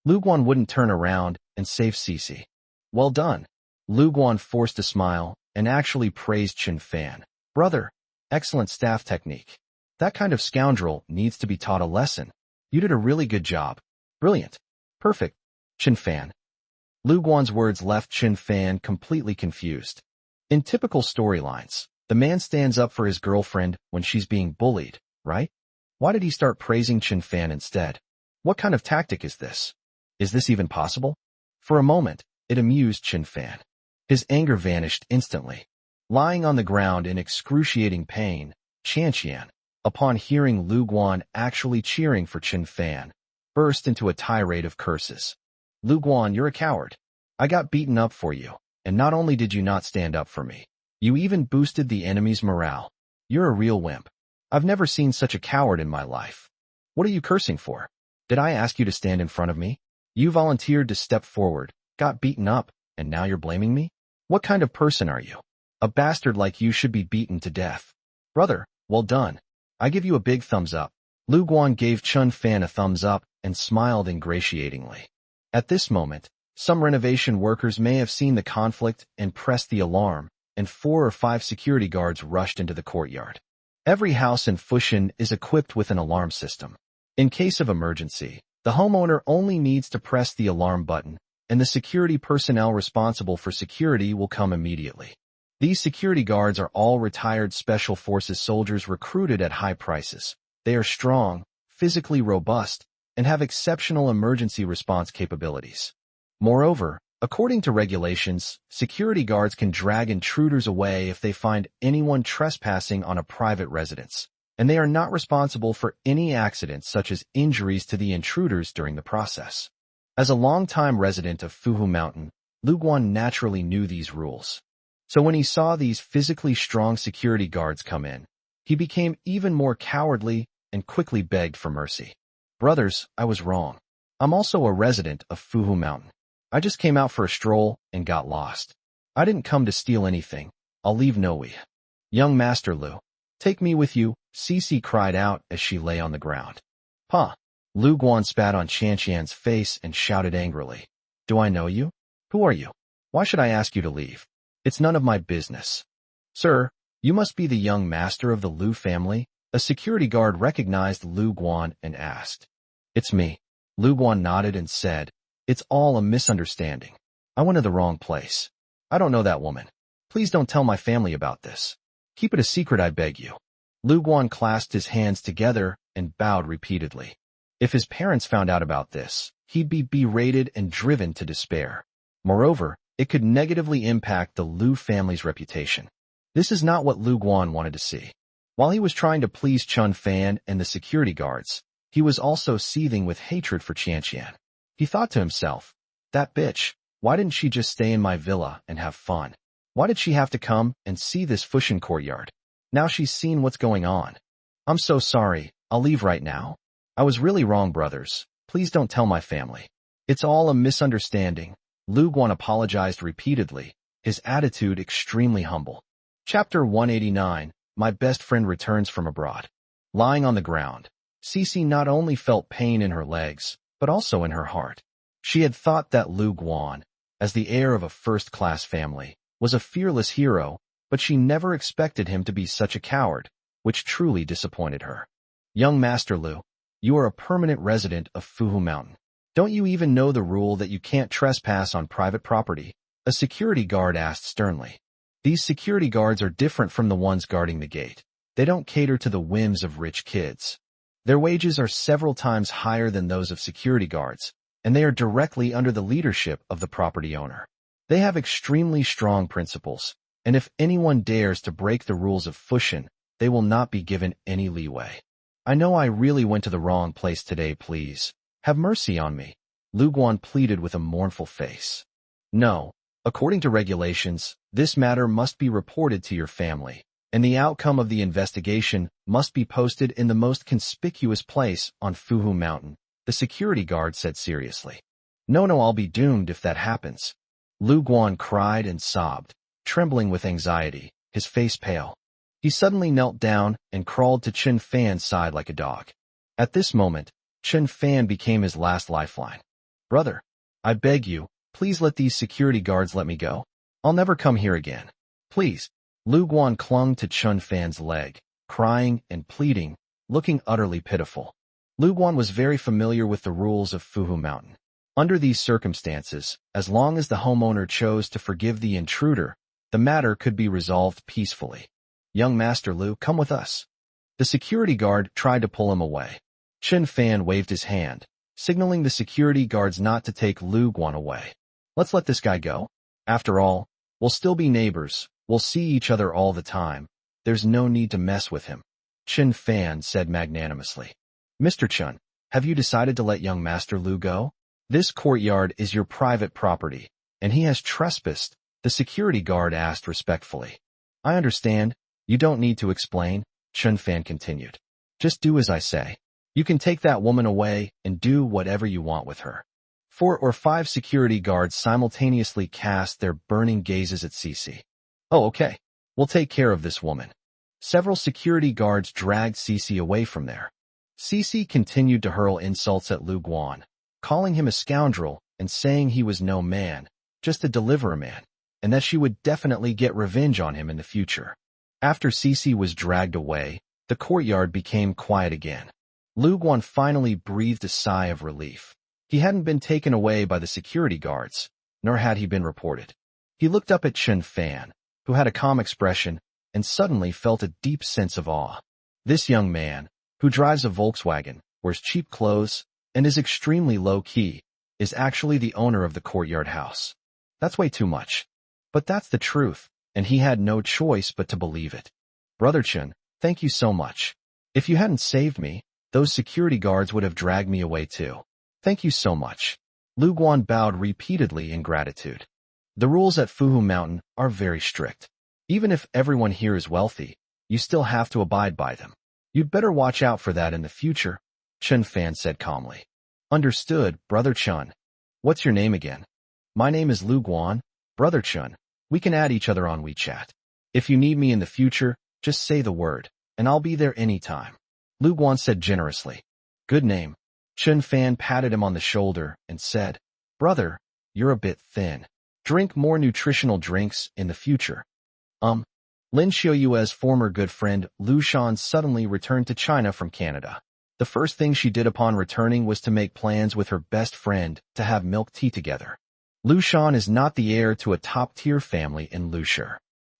Lu Guan wouldn't turn around and save Cici. Well done. Lu Guan forced a smile and actually praised Chen Fan. Brother, excellent staff technique. That kind of scoundrel needs to be taught a lesson. You did a really good job. Brilliant. Perfect. Chen Fan. Lu Guan's words left Chen Fan completely confused. In typical storylines, the man stands up for his girlfriend when she's being bullied, right? Why did he start praising Chen Fan instead? What kind of tactic is this? Is this even possible? For a moment, it amused Chen Fan. His anger vanished instantly. Lying on the ground in excruciating pain, Qian, upon hearing Lu Guan actually cheering for Chen Fan, burst into a tirade of curses. Lu Guan, you're a coward. I got beaten up for you, and not only did you not stand up for me, you even boosted the enemy's morale. You're a real wimp. I've never seen such a coward in my life. What are you cursing for? Did I ask you to stand in front of me? You volunteered to step forward, got beaten up, and now you're blaming me? What kind of person are you? A bastard like you should be beaten to death. Brother, well done. I give you a big thumbs up. Lu Guan gave Chen Fan a thumbs up and smiled ingratiatingly. At this moment, some renovation workers may have seen the conflict and pressed the alarm, and 4 or 5 security guards rushed into the courtyard. Every house in Fushan is equipped with an alarm system. In case of emergency, the homeowner only needs to press the alarm button, and the security personnel responsible for security will come immediately. These security guards are all retired Special Forces soldiers recruited at high prices. They are strong, physically robust, and have exceptional emergency response capabilities. Moreover, according to regulations, security guards can drag intruders away if they find anyone trespassing on a private residence, and they are not responsible for any accidents such as injuries to the intruders during the process. As a longtime resident of Fuhu Mountain, Lu Guan naturally knew these rules. So when he saw these physically strong security guards come in, he became even more cowardly and quickly begged for mercy. Brothers, I was wrong. I'm also a resident of Fuhu Mountain. I just came out for a stroll and got lost. I didn't come to steal anything. I'll leave Noe. Young Master Lu, take me with you, Cici cried out as she lay on the ground. Pa! Lu Guan spat on Qian's face and shouted angrily. Do I know you? Who are you? Why should I ask you to leave? It's none of my business. Sir, you must be the young master of the Lu family. A security guard recognized Lu Guan and asked. It's me. Lu Guan nodded and said, it's all a misunderstanding. I went to the wrong place. I don't know that woman. Please don't tell my family about this. Keep it a secret, I beg you. Lu Guan clasped his hands together and bowed repeatedly. If his parents found out about this, he'd be berated and driven to despair. Moreover, It could negatively impact the Liu family's reputation. This is not what Lu Guan wanted to see. While he was trying to please Chun Fan and the security guards, he was also seething with hatred for Qianqian. He thought to himself, that bitch, why didn't she just stay in my villa and have fun? Why did she have to come and see this Fushan courtyard? Now she's seen what's going on. I'm so sorry, I'll leave right now. I was really wrong, brothers. Please don't tell my family. It's all a misunderstanding. Lu Guan apologized repeatedly, his attitude extremely humble. Chapter 189, My Best Friend Returns from Abroad. Lying on the ground, Cece not only felt pain in her legs, but also in her heart. She had thought that Lu Guan, as the heir of a first-class family, was a fearless hero, but she never expected him to be such a coward, which truly disappointed her. Young Master Lu, you are a permanent resident of Fuhu Mountain. Don't you even know the rule that you can't trespass on private property? A security guard asked sternly. These security guards are different from the ones guarding the gate. They don't cater to the whims of rich kids. Their wages are several times higher than those of security guards, and they are directly under the leadership of the property owner. They have extremely strong principles, and if anyone dares to break the rules of Fushan, they will not be given any leeway. I know I really went to the wrong place today, please. Have mercy on me. Lu Guan pleaded with a mournful face. No. According to regulations, this matter must be reported to your family, and the outcome of the investigation must be posted in the most conspicuous place on Fuhu Mountain, the security guard said seriously. No, I'll be doomed if that happens. Lu Guan cried and sobbed, trembling with anxiety, his face pale. He suddenly knelt down and crawled to Chun Fan's side like a dog. At this moment, Chun Fan became his last lifeline. Brother, I beg you, please let these security guards let me go. I'll never come here again. Please. Lu Guan clung to Chun Fan's leg, crying and pleading, looking utterly pitiful. Lu Guan was very familiar with the rules of Fuhu Mountain. Under these circumstances, as long as the homeowner chose to forgive the intruder, the matter could be resolved peacefully. Young Master Lu, come with us. The security guard tried to pull him away. Chun Fan waved his hand, signaling the security guards not to take Lu Guan away. Let's let this guy go. After all, we'll still be neighbors, we'll see each other all the time. There's no need to mess with him. Chun Fan said magnanimously. Mr. Chun, have you decided to let young Master Lu go? This courtyard is your private property, and he has trespassed, the security guard asked respectfully. I understand. You don't need to explain, Chun Fan continued. Just do as I say. You can take that woman away and do whatever you want with her. 4 or 5 security guards simultaneously cast their burning gazes at Cece. Oh, okay. We'll take care of this woman. Several security guards dragged Cece away from there. Cece continued to hurl insults at Lu Guan, calling him a scoundrel and saying he was no man, just a deliverer man, and that she would definitely get revenge on him in the future. After Cece was dragged away, the courtyard became quiet again. Lu Guan finally breathed a sigh of relief. He hadn't been taken away by the security guards, nor had he been reported. He looked up at Chun Fan, who had a calm expression, and suddenly felt a deep sense of awe. This young man, who drives a Volkswagen, wears cheap clothes, and is extremely low-key, is actually the owner of the courtyard house. That's way too much. But that's the truth, and he had no choice but to believe it. Brother Chun, thank you so much. If you hadn't saved me, those security guards would have dragged me away too. Thank you so much. Lu Guan bowed repeatedly in gratitude. The rules at Fuhu Mountain are very strict. Even if everyone here is wealthy, you still have to abide by them. You'd better watch out for that in the future, Chun Fan said calmly. Understood, Brother Chun. What's your name again? My name is Lu Guan, Brother Chun. We can add each other on WeChat. If you need me in the future, just say the word, and I'll be there anytime. Lu Guan said generously. Good name. Chun Fan patted him on the shoulder and said, Brother, you're a bit thin. Drink more nutritional drinks in the future. Lin Xiaoyue's former good friend Lu Shan suddenly returned to China from Canada. The first thing she did upon returning was to make plans with her best friend to have milk tea together. Lu Shan is not the heir to a top-tier family in Lushire.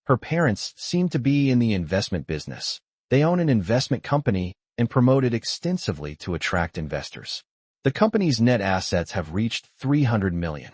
Her parents seem to be in the investment business. They own an investment company and promote it extensively to attract investors. The company's net assets have reached 300 million.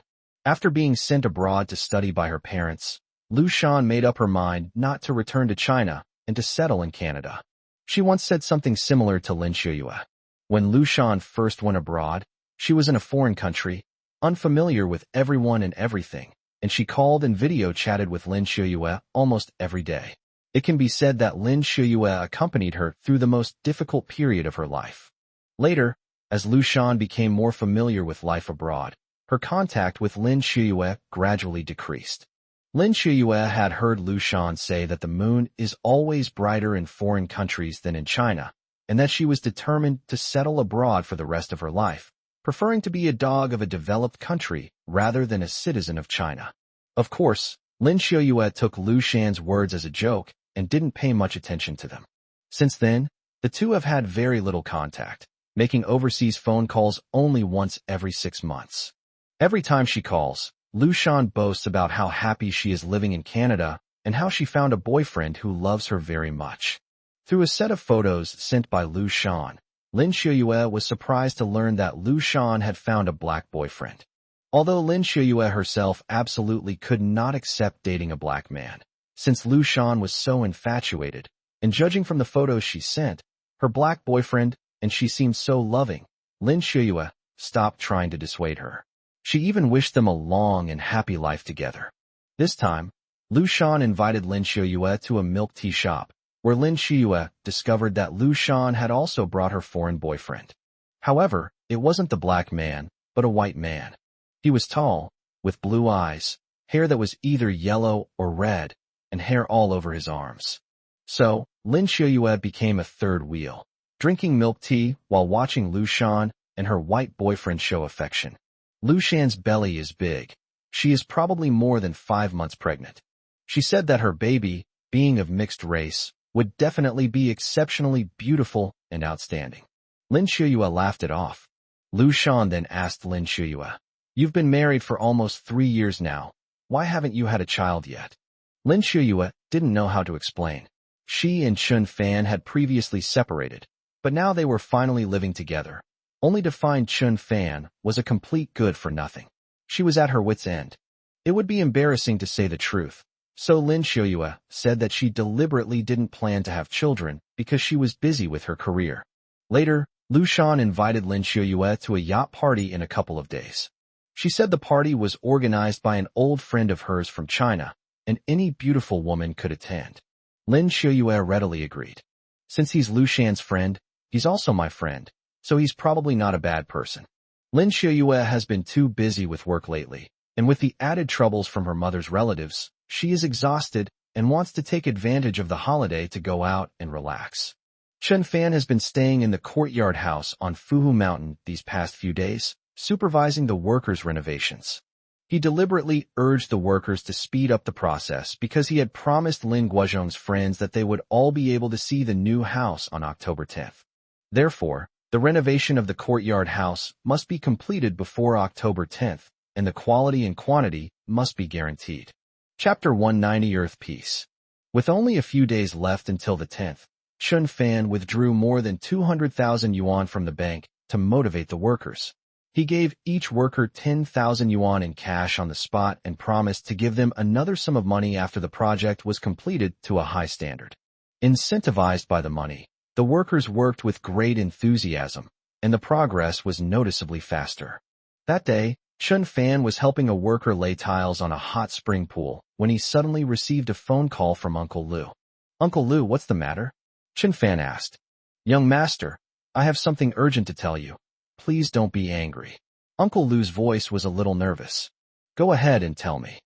After being sent abroad to study by her parents, Lu Shan made up her mind not to return to China and to settle in Canada. She once said something similar to Lin Shuyue. When Lu Shan first went abroad, she was in a foreign country, unfamiliar with everyone and everything, and she called and video chatted with Lin Shuyue almost every day. It can be said that Lin Shuyue accompanied her through the most difficult period of her life. Later, as Lu Shan became more familiar with life abroad, her contact with Lin Shuyue gradually decreased. Lin Shuyue had heard Lu Shan say that the moon is always brighter in foreign countries than in China, and that she was determined to settle abroad for the rest of her life, preferring to be a dog of a developed country rather than a citizen of China. Of course, Lin Shuyue took Lu Shan's words as a joke and didn't pay much attention to them. Since then, the two have had very little contact, making overseas phone calls only once every 6 months. Every time she calls, Lu Shan boasts about how happy she is living in Canada and how she found a boyfriend who loves her very much. Through a set of photos sent by Lu Shan, Lin Shuyue was surprised to learn that Lu Shan had found a black boyfriend. Although Lin Shuyue herself absolutely could not accept dating a black man, since Lu Shan was so infatuated, and judging from the photos she sent, her black boyfriend, and she seemed so loving, Lin Shuyue stopped trying to dissuade her. She even wished them a long and happy life together. This time, Lu Shan invited Lin Shuyue to a milk tea shop, where Lin Shuyue discovered that Lu Shan had also brought her foreign boyfriend. However, it wasn't the black man, but a white man. He was tall, with blue eyes, hair that was either yellow or red, and hair all over his arms. So, Lin Shuyue became a third wheel, drinking milk tea while watching Lu Shan and her white boyfriend show affection. Lu Shan's belly is big. She is probably more than 5 months pregnant. She said that her baby, being of mixed race, would definitely be exceptionally beautiful and outstanding. Lin Shuyue laughed it off. Lu Shan then asked Lin Shuyue, "You've been married for almost 3 years now. Why haven't you had a child yet?" Lin Shuyue didn't know how to explain. She and Chun Fan had previously separated, but now they were finally living together, only to find Chun Fan was a complete good-for-nothing. She was at her wit's end. It would be embarrassing to say the truth, so Lin Shuyue said that she deliberately didn't plan to have children because she was busy with her career. Later, Lu Shan invited Lin Shuyue to a yacht party in a couple of days. She said the party was organized by an old friend of hers from China, and any beautiful woman could attend. Lin Shuyue readily agreed. Since he's Lu Shan's friend, he's also my friend, so he's probably not a bad person. Lin Shuyue has been too busy with work lately, and with the added troubles from her mother's relatives, she is exhausted and wants to take advantage of the holiday to go out and relax. Chun Fan has been staying in the courtyard house on Fuhu Mountain these past few days, supervising the workers' renovations. He deliberately urged the workers to speed up the process because he had promised Lin Guozhong's friends that they would all be able to see the new house on October 10th. Therefore, the renovation of the courtyard house must be completed before October 10th, and the quality and quantity must be guaranteed. Chapter 190 Earth Peace. With only a few days left until the 10th, Chun Fan withdrew more than 200,000 yuan from the bank to motivate the workers. He gave each worker 10,000 yuan in cash on the spot and promised to give them another sum of money after the project was completed to a high standard. Incentivized by the money, the workers worked with great enthusiasm, and the progress was noticeably faster. That day, Chun Fan was helping a worker lay tiles on a hot spring pool when he suddenly received a phone call from Uncle Lu. "Uncle Lu, what's the matter?" Chun Fan asked. "Young master, I have something urgent to tell you. Please don't be angry." Uncle Lu's voice was a little nervous. "Go ahead and tell me."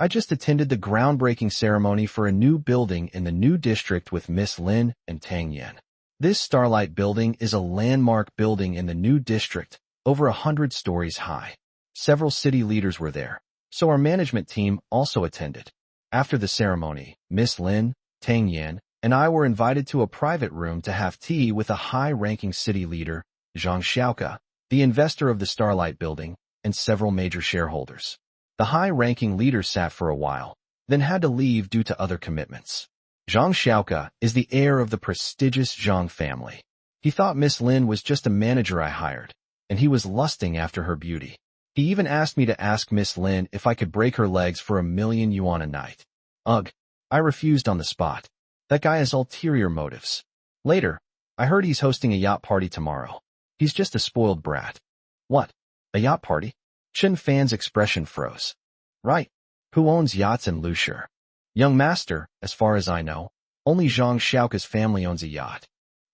"I just attended the groundbreaking ceremony for a new building in the new district with Miss Lin and Tang Yan. This Starlight building is a landmark building in the new district, over 100 stories high. Several city leaders were there, so our management team also attended. After the ceremony, Miss Lin, Tang Yan, and I were invited to a private room to have tea with a high-ranking city leader, Zhang Xiaoke, the investor of the Starlight building, and several major shareholders. The high-ranking leader sat for a while, then had to leave due to other commitments. Zhang Xiaoke is the heir of the prestigious Zhang family. He thought Miss Lin was just a manager I hired, and he was lusting after her beauty. He even asked me to ask Miss Lin if I could break her legs for 1 million yuan a night. Ugh, I refused on the spot. That guy has ulterior motives. Later, I heard he's hosting a yacht party tomorrow. He's just a spoiled brat. What? A yacht party? Chen Fan's expression froze. Right. Who owns yachts in Lusher? Young master, as far as I know, only Zhang Xiaoka's family owns a yacht.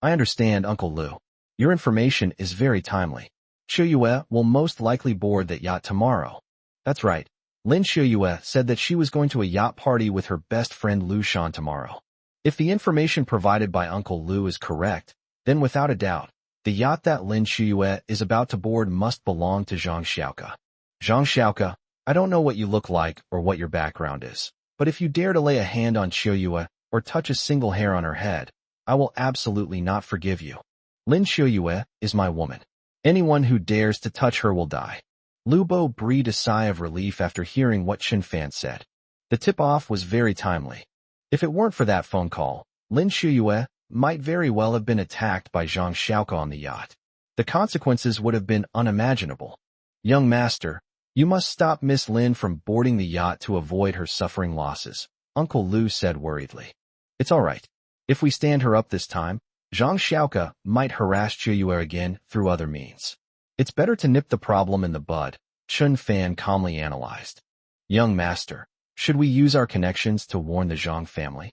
I understand, Uncle Lu. Your information is very timely. Xiuyue will most likely board that yacht tomorrow. That's right. Lin Xiuyue said that she was going to a yacht party with her best friend Lu Shan tomorrow. If the information provided by Uncle Lu is correct, then without a doubt, the yacht that Lin Xiuyue is about to board must belong to Zhang Xiaoka. Zhang Xiaoka, I don't know what you look like or what your background is, but if you dare to lay a hand on Xiuyue or touch a single hair on her head, I will absolutely not forgive you. Lin Xiuyue is my woman. Anyone who dares to touch her will die. Lu Bo breathed a sigh of relief after hearing what Chen Fan said. The tip-off was very timely. If it weren't for that phone call, Lin Xiuyue might very well have been attacked by Zhang Xiaoka on the yacht. The consequences would have been unimaginable. Young master, you must stop Miss Lin from boarding the yacht to avoid her suffering losses, Uncle Lu said worriedly. It's all right. If we stand her up this time, Zhang Xiaoka might harass Xiuyue again through other means. It's better to nip the problem in the bud, Chen Fan calmly analyzed. Young master, should we use our connections to warn the Zhang family?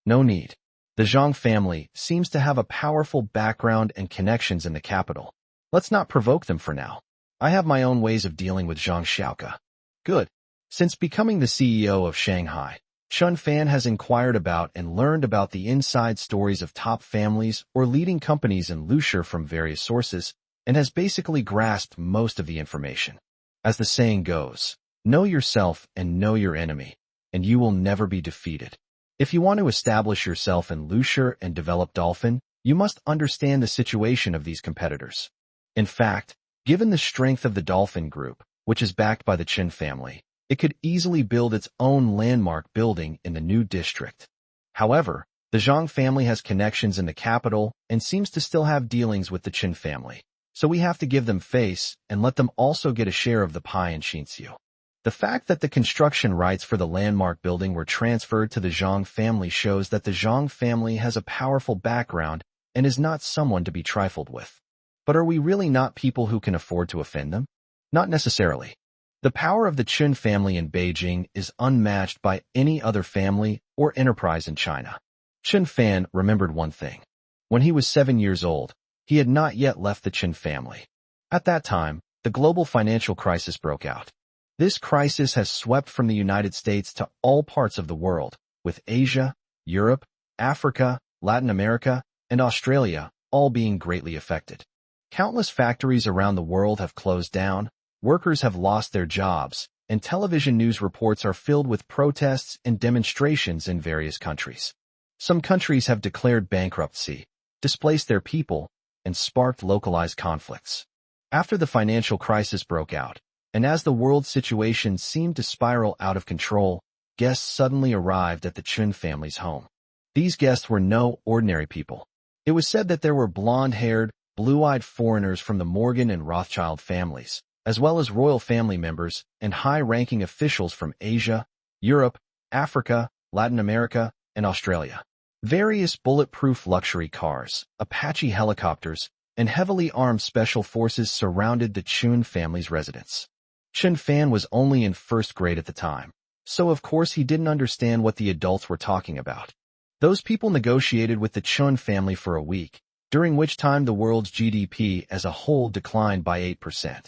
No need. The Zhang family seems to have a powerful background and connections in the capital. Let's not provoke them for now. I have my own ways of dealing with Zhang Xiaoka. Good. Since becoming the CEO of Shanghai, Chen Fan has inquired about and learned about the inside stories of top families or leading companies in Lusher from various sources, and has basically grasped most of the information. As the saying goes, know yourself and know your enemy, and you will never be defeated. If you want to establish yourself in Lusher and develop Dolphin, you must understand the situation of these competitors. In fact, given the strength of the Dolphin Group, which is backed by the Qin family, it could easily build its own landmark building in the new district. However, the Zhang family has connections in the capital and seems to still have dealings with the Qin family, so we have to give them face and let them also get a share of the pie in Xinxiu. The fact that the construction rights for the landmark building were transferred to the Zhang family shows that the Zhang family has a powerful background and is not someone to be trifled with. But are we really not people who can afford to offend them? Not necessarily. The power of the Qin family in Beijing is unmatched by any other family or enterprise in China. Chen Fan remembered one thing. When he was 7 years old, he had not yet left the Qin family. At that time, the global financial crisis broke out. This crisis has swept from the United States to all parts of the world, with Asia, Europe, Africa, Latin America, and Australia all being greatly affected. Countless factories around the world have closed down, workers have lost their jobs, and television news reports are filled with protests and demonstrations in various countries. Some countries have declared bankruptcy, displaced their people, and sparked localized conflicts. After the financial crisis broke out, and as the world situation seemed to spiral out of control, guests suddenly arrived at the Qin family's home. These guests were no ordinary people. It was said that there were blonde-haired, blue-eyed foreigners from the Morgan and Rothschild families, as well as royal family members and high-ranking officials from Asia, Europe, Africa, Latin America, and Australia. Various bulletproof luxury cars, Apache helicopters, and heavily armed special forces surrounded the Qin family's residence. Chen Fan was only in first grade at the time, so of course he didn't understand what the adults were talking about. Those people negotiated with the Qin family for a week, during which time the world's GDP as a whole declined by 8%.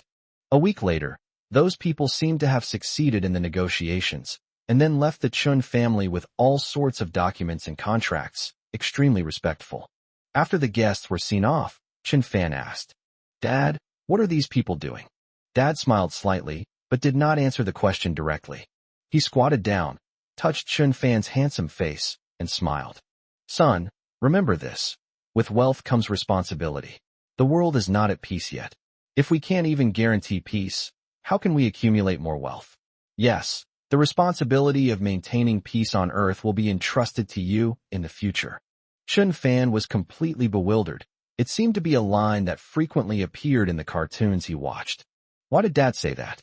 A week later, those people seemed to have succeeded in the negotiations, and then left the Qin family with all sorts of documents and contracts, extremely respectful. After the guests were seen off, Chen Fan asked, "Dad, what are these people doing?" Dad smiled slightly, but did not answer the question directly. He squatted down, touched Chen Fan's handsome face, and smiled. "Son, remember this. With wealth comes responsibility. The world is not at peace yet. If we can't even guarantee peace, how can we accumulate more wealth? Yes, the responsibility of maintaining peace on earth will be entrusted to you in the future." Chen Fan was completely bewildered. It seemed to be a line that frequently appeared in the cartoons he watched. Why did Dad say that?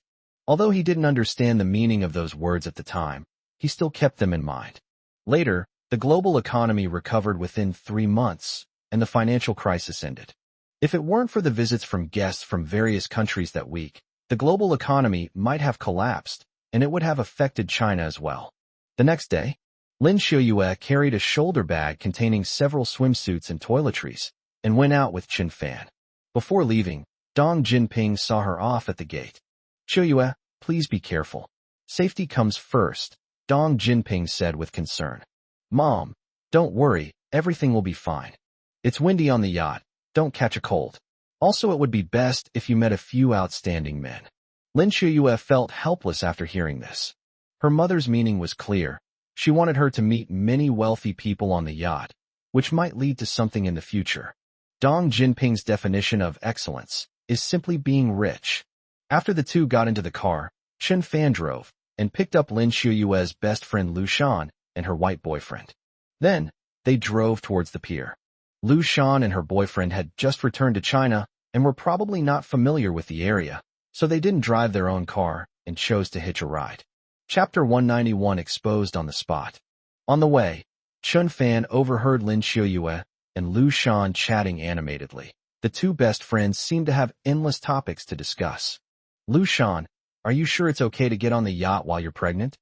Although he didn't understand the meaning of those words at the time, he still kept them in mind. Later, the global economy recovered within 3 months, and the financial crisis ended. If it weren't for the visits from guests from various countries that week, the global economy might have collapsed, and it would have affected China as well. The next day, Lin Xiuyue carried a shoulder bag containing several swimsuits and toiletries, and went out with Chen Fan. Before leaving, Dong Jinping saw her off at the gate. "Xiuyue, please be careful. Safety comes first," Dong Jinping said with concern. "Mom, don't worry, everything will be fine. It's windy on the yacht, don't catch a cold. Also, it would be best if you met a few outstanding men." Lin Xiuyue felt helpless after hearing this. Her mother's meaning was clear. She wanted her to meet many wealthy people on the yacht, which might lead to something in the future. Dong Jinping's definition of excellence is simply being rich. After the two got into the car, Chen Fan drove and picked up Lin Xiuyue's best friend Lu Shan and her white boyfriend. Then, they drove towards the pier. Lu Shan and her boyfriend had just returned to China and were probably not familiar with the area, so they didn't drive their own car and chose to hitch a ride. Chapter 191 exposed on the spot. On the way, Chen Fan overheard Lin Xiuyue and Lu Shan chatting animatedly. The two best friends seemed to have endless topics to discuss. "Lu Shan, are you sure it's okay to get on the yacht while you're pregnant?"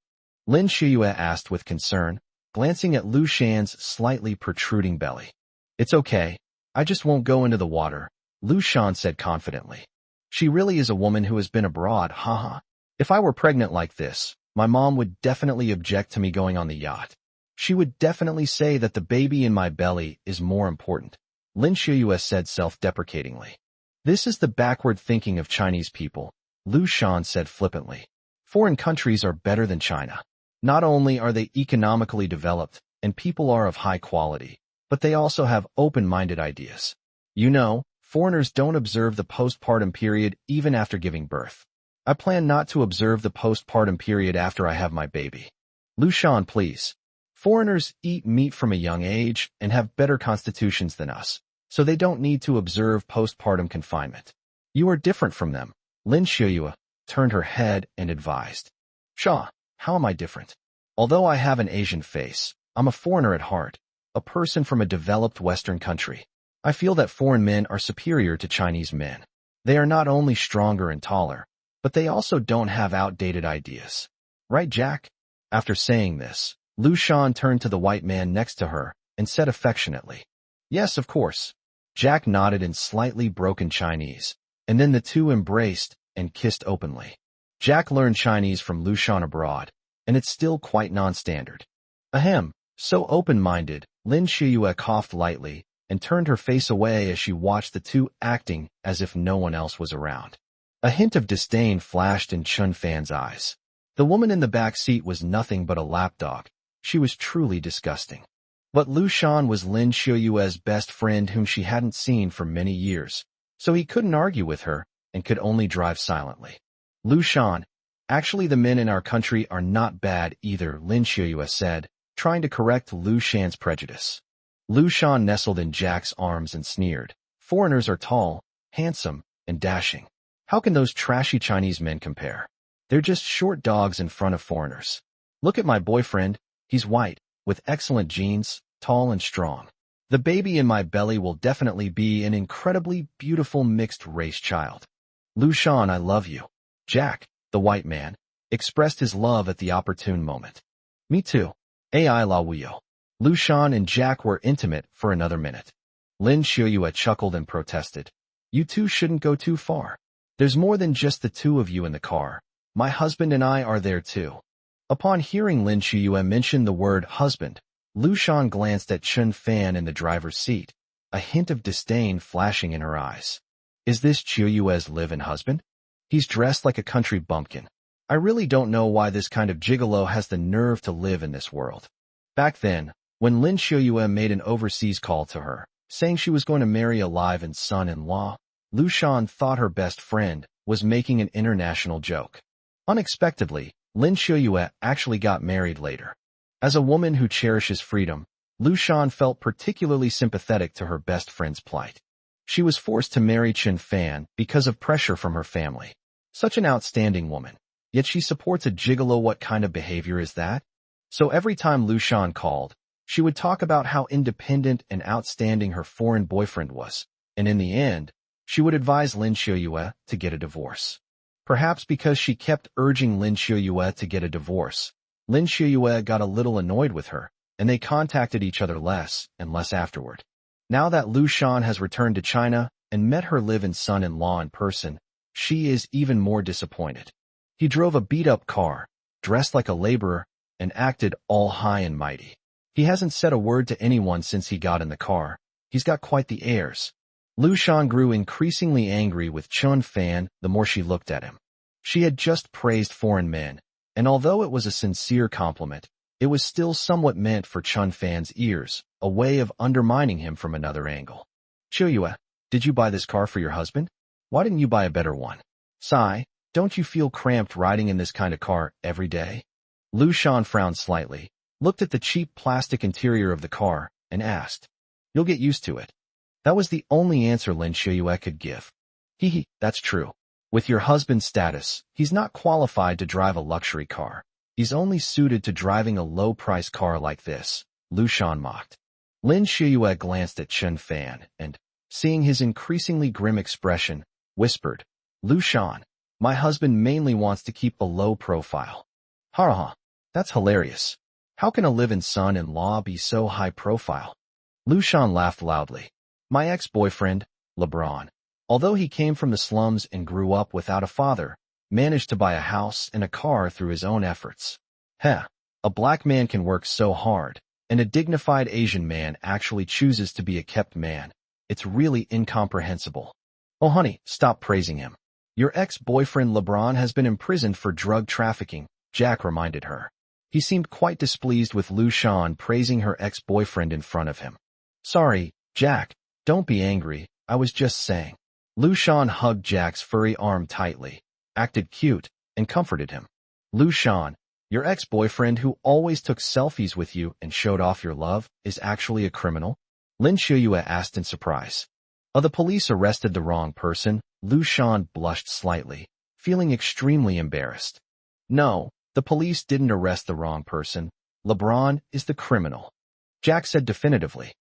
Lin Xiuyue asked with concern, glancing at Lu Shan's slightly protruding belly. "It's okay. I just won't go into the water," Lu Shan said confidently. "She really is a woman who has been abroad, haha. If I were pregnant like this, my mom would definitely object to me going on the yacht. She would definitely say that the baby in my belly is more important," Lin Xiuyue said self-deprecatingly. "This is the backward thinking of Chinese people," Lu Shan said flippantly. "Foreign countries are better than China. Not only are they economically developed and people are of high quality, but they also have open-minded ideas. You know, foreigners don't observe the postpartum period even after giving birth. I plan not to observe the postpartum period after I have my baby. Lu Shan, please. Foreigners eat meat from a young age and have better constitutions than us, so they don't need to observe postpartum confinement. You are different from them." Lin Xiuyue turned her head and advised. "Shaw, how am I different? Although I have an Asian face, I'm a foreigner at heart, a person from a developed Western country. I feel that foreign men are superior to Chinese men. They are not only stronger and taller, but they also don't have outdated ideas. Right, Jack?" After saying this, Lu Shan turned to the white man next to her and said affectionately, "Yes, of course." Jack nodded in slightly broken Chinese, and then the two embraced and kissed openly. Jack learned Chinese from Lu Shan abroad, and it's still quite non-standard. Ahem, so open-minded, Lin Xiuyue coughed lightly and turned her face away as she watched the two acting as if no one else was around. A hint of disdain flashed in Chen Fan's eyes. The woman in the back seat was nothing but a lapdog. She was truly disgusting. But Lu Shan was Lin Xiuyue's best friend whom she hadn't seen for many years, so he couldn't argue with her and could only drive silently. "Lu Shan, actually the men in our country are not bad either," Lin Xiuyue said, trying to correct Lu Shan's prejudice. Lu Shan nestled in Jack's arms and sneered. "Foreigners are tall, handsome, and dashing. How can those trashy Chinese men compare? They're just short dogs in front of foreigners. Look at my boyfriend, he's white, with excellent genes, tall and strong. The baby in my belly will definitely be an incredibly beautiful mixed-race child. Lu Shan, I love you." Jack, the white man, expressed his love at the opportune moment. "Me too. Ai la wuyo." Lu Shan and Jack were intimate for another minute. Lin Xiuyue chuckled and protested. "You two shouldn't go too far. There's more than just the two of you in the car. My husband and I are there too." Upon hearing Lin Xiuyue mention the word husband, Lu Shan glanced at Chen Fan in the driver's seat, a hint of disdain flashing in her eyes. "Is this Xiuyue's live-in husband? He's dressed like a country bumpkin. I really don't know why this kind of gigolo has the nerve to live in this world." Back then, when Lin Xiuyue made an overseas call to her, saying she was going to marry a live-in son-in-law, Lu Shan thought her best friend was making an international joke. Unexpectedly, Lin Xiuyue actually got married later. As a woman who cherishes freedom, Lu Shan felt particularly sympathetic to her best friend's plight. She was forced to marry Chen Fan because of pressure from her family. Such an outstanding woman. Yet she supports a gigolo. What kind of behavior is that? So every time Lu Shan called, she would talk about how independent and outstanding her foreign boyfriend was, and in the end, she would advise Lin Xiuyue to get a divorce. Perhaps because she kept urging Lin Xiuyue to get a divorce, Lin Xiuyue got a little annoyed with her, and they contacted each other less and less afterward. Now that Lu Shan has returned to China and met her live-in son-in-law in person, she is even more disappointed. He drove a beat-up car, dressed like a laborer, and acted all high and mighty. He hasn't said a word to anyone since he got in the car. He's got quite the airs. Lu Shan grew increasingly angry with Chun Fan the more she looked at him. She had just praised foreign men, and although it was a sincere compliment, it was still somewhat meant for Chun Fan's ears, a way of undermining him from another angle. Xiuyue, did you buy this car for your husband? Why didn't you buy a better one? Sigh, don't you feel cramped riding in this kind of car every day? Lu Shan frowned slightly, looked at the cheap plastic interior of the car, and asked, You'll get used to it. That was the only answer Lin Xiuyue could give. Hee, that's true. With your husband's status, he's not qualified to drive a luxury car. He's only suited to driving a low-price car like this, Lu Shan mocked. Lin Xiuyue glanced at Chun Fan and, seeing his increasingly grim expression, whispered, Lu Shan, my husband mainly wants to keep a low profile. Ha, that's hilarious. How can a live-in son-in-law be so high profile? Lu Shan laughed loudly. My ex-boyfriend, LeBron, although he came from the slums and grew up without a father, managed to buy a house and a car through his own efforts. A black man can work so hard, and a dignified Asian man actually chooses to be a kept man. It's really incomprehensible. Oh honey, stop praising him. Your ex-boyfriend LeBron has been imprisoned for drug trafficking, Jack reminded her. He seemed quite displeased with Lu Shan praising her ex-boyfriend in front of him. Sorry, Jack, don't be angry, I was just saying. Lu Shan hugged Jack's furry arm tightly, acted cute, and comforted him. Lu Shan, your ex-boyfriend who always took selfies with you and showed off your love, is actually a criminal? Lin Xiuyue asked in surprise. The police arrested the wrong person. Lu Shan blushed slightly, feeling extremely embarrassed. No, the police didn't arrest the wrong person. LeBron is the criminal, Jack said definitively.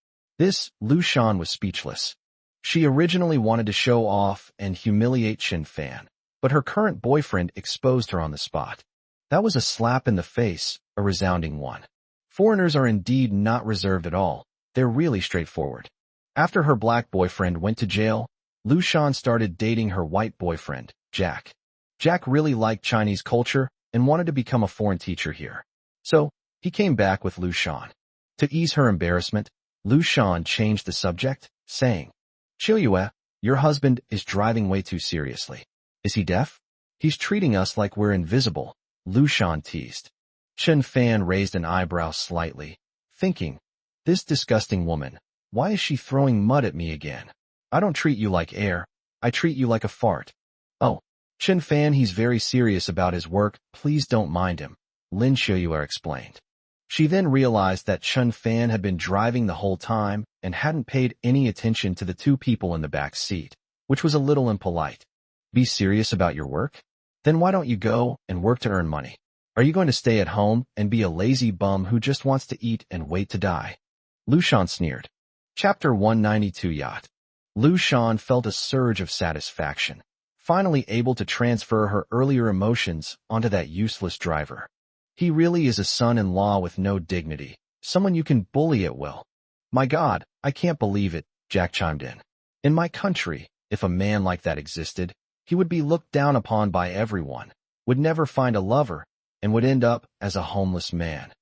Lu Shan was speechless. She originally wanted to show off and humiliate Chun Fan, but her current boyfriend exposed her on the spot. That was a slap in the face, a resounding one. Foreigners are indeed not reserved at all. They're really straightforward. After her black boyfriend went to jail, Lu Shan started dating her white boyfriend, Jack. Jack really liked Chinese culture and wanted to become a foreign teacher here. So, he came back with Lu Shan. To ease her embarrassment, Lu Shan changed the subject, saying, Xiuyue, your husband is driving way too seriously. Is he deaf? He's treating us like we're invisible, Lu Shan teased. Chun Fan raised an eyebrow slightly, thinking, this disgusting woman, why is she throwing mud at me again? I don't treat you like air, I treat you like a fart. Oh, Chun Fan, he's very serious about his work, please don't mind him, Lin Xiuyue explained. She then realized that Chun Fan had been driving the whole time and hadn't paid any attention to the two people in the back seat, which was a little impolite. Be serious about your work? Then why don't you go and work to earn money? Are you going to stay at home and be a lazy bum who just wants to eat and wait to die? Lu Shan sneered. Chapter 192 Yacht. Lu Shan felt a surge of satisfaction, finally able to transfer her earlier emotions onto that useless driver. He really is a son-in-law with no dignity, someone you can bully at will. My God, I can't believe it, Jack chimed in. In my country, if a man like that existed, he would be looked down upon by everyone, would never find a lover, and would end up as a homeless man.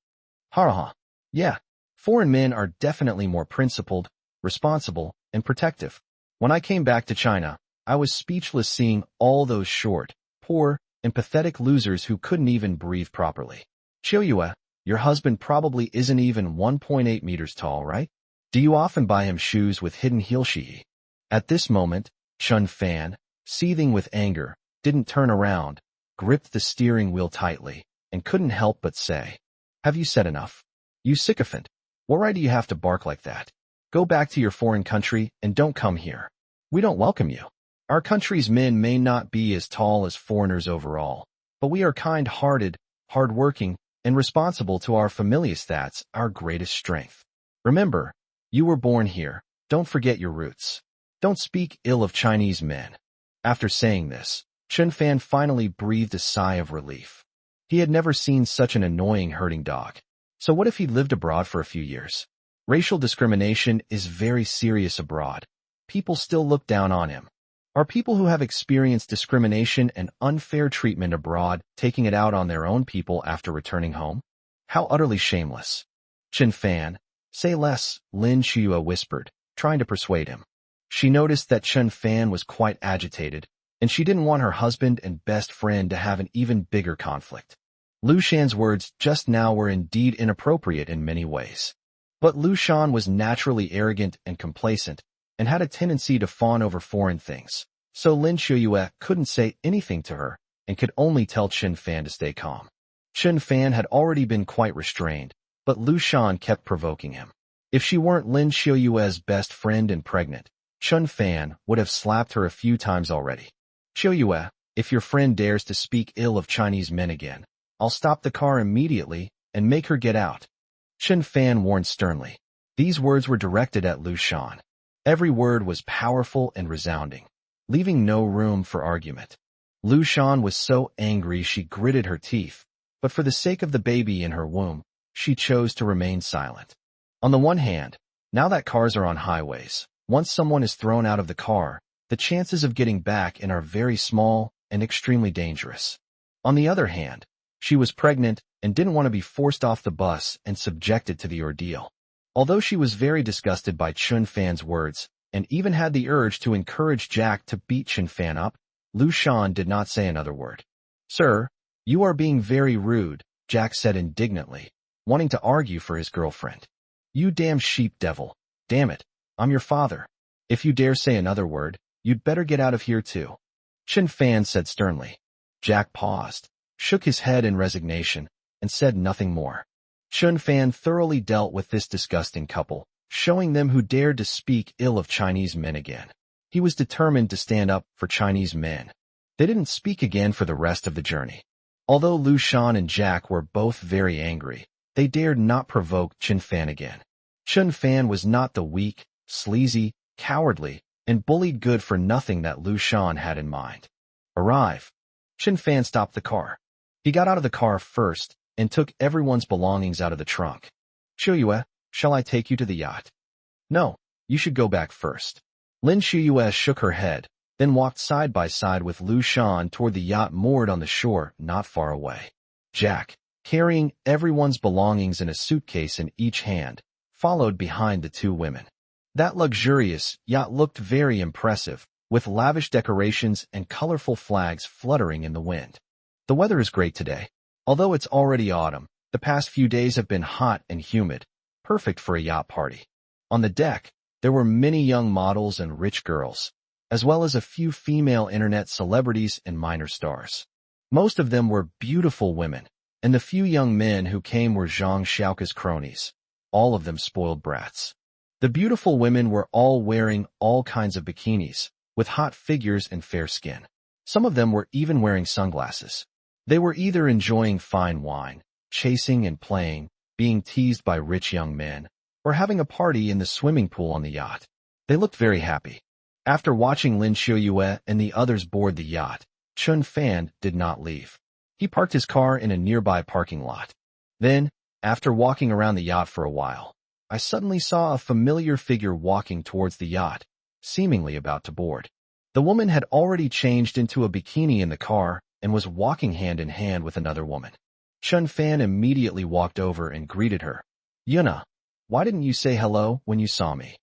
Ha. Yeah, foreign men are definitely more principled, responsible, and protective. When I came back to China, I was speechless seeing all those short, poor, and pathetic losers who couldn't even breathe properly. Xiuyue, your husband probably isn't even 1.8 meters tall, right? Do you often buy him shoes with hidden heel shihi? At this moment, Chun Fan, seething with anger, didn't turn around, gripped the steering wheel tightly, and couldn't help but say, Have you said enough? You sycophant. What right do you have to bark like that? Go back to your foreign country and don't come here. We don't welcome you. Our country's men may not be as tall as foreigners overall, but we are kind-hearted, hard-working, and responsible to our families. That's our greatest strength. Remember, you were born here. Don't forget your roots. Don't speak ill of Chinese men. After saying this, Chun Fan finally breathed a sigh of relief. He had never seen such an annoying herding dog. So what if he lived abroad for a few years? Racial discrimination is very serious abroad. People still look down on him. Are people who have experienced discrimination and unfair treatment abroad taking it out on their own people after returning home? How utterly shameless. Chun Fan, say less, Lin Shuyue whispered, trying to persuade him. She noticed that Chun Fan was quite agitated, and she didn't want her husband and best friend to have an even bigger conflict. Lu Shan's words just now were indeed inappropriate in many ways. But Lu Shan was naturally arrogant and complacent, and had a tendency to fawn over foreign things. So Lin Shuyue couldn't say anything to her, and could only tell Chun Fan to stay calm. Chun Fan had already been quite restrained, but Lu Shan kept provoking him. If she weren't Lin Shuyue's best friend and pregnant, Chun Fan would have slapped her a few times already. Shuyue, if your friend dares to speak ill of Chinese men again, I'll stop the car immediately and make her get out. Chun Fan warned sternly. These words were directed at Lu Shan. Every word was powerful and resounding, leaving no room for argument. Lu Shan was so angry she gritted her teeth, but for the sake of the baby in her womb, she chose to remain silent. On the one hand, now that cars are on highways, once someone is thrown out of the car, the chances of getting back in are very small and extremely dangerous. On the other hand, she was pregnant and didn't want to be forced off the bus and subjected to the ordeal. Although she was very disgusted by Chun Fan's words, and even had the urge to encourage Jack to beat Chun Fan up, Lu Shan did not say another word. Sir, you are being very rude, Jack said indignantly, wanting to argue for his girlfriend. You damn sheep devil. Damn it, I'm your father. If you dare say another word, you'd better get out of here too. Chun Fan said sternly. Jack paused, shook his head in resignation, and said nothing more. Chun Fan thoroughly dealt with this disgusting couple, showing them who dared to speak ill of Chinese men again. He was determined to stand up for Chinese men. They didn't speak again for the rest of the journey. Although Lu Shan and Jack were both very angry, they dared not provoke Chun Fan again. Chun Fan was not the weak, sleazy, cowardly, and bullied good-for-nothing that Lu Shan had in mind. Arrive. Chun Fan stopped the car. He got out of the car first and took everyone's belongings out of the trunk. Shuyue, shall I take you to the yacht? No, you should go back first. Lin Shuyue shook her head, then walked side by side with Lu Shan toward the yacht moored on the shore not far away. Jack, carrying everyone's belongings in a suitcase in each hand, followed behind the two women. That luxurious yacht looked very impressive, with lavish decorations and colorful flags fluttering in the wind. The weather is great today. Although it's already autumn, the past few days have been hot and humid, perfect for a yacht party. On the deck, there were many young models and rich girls, as well as a few female internet celebrities and minor stars. Most of them were beautiful women, and the few young men who came were Zhang Xiaoka's cronies, all of them spoiled brats. The beautiful women were all wearing all kinds of bikinis, with hot figures and fair skin. Some of them were even wearing sunglasses. They were either enjoying fine wine, chasing and playing, being teased by rich young men, or having a party in the swimming pool on the yacht. They looked very happy. After watching Lin Shuyue and the others board the yacht, Chun Fan did not leave. He parked his car in a nearby parking lot. Then, after walking around the yacht for a while, I suddenly saw a familiar figure walking towards the yacht, seemingly about to board. The woman had already changed into a bikini in the car and was walking hand in hand with another woman. Chun Fan immediately walked over and greeted her. Yuna, why didn't you say hello when you saw me?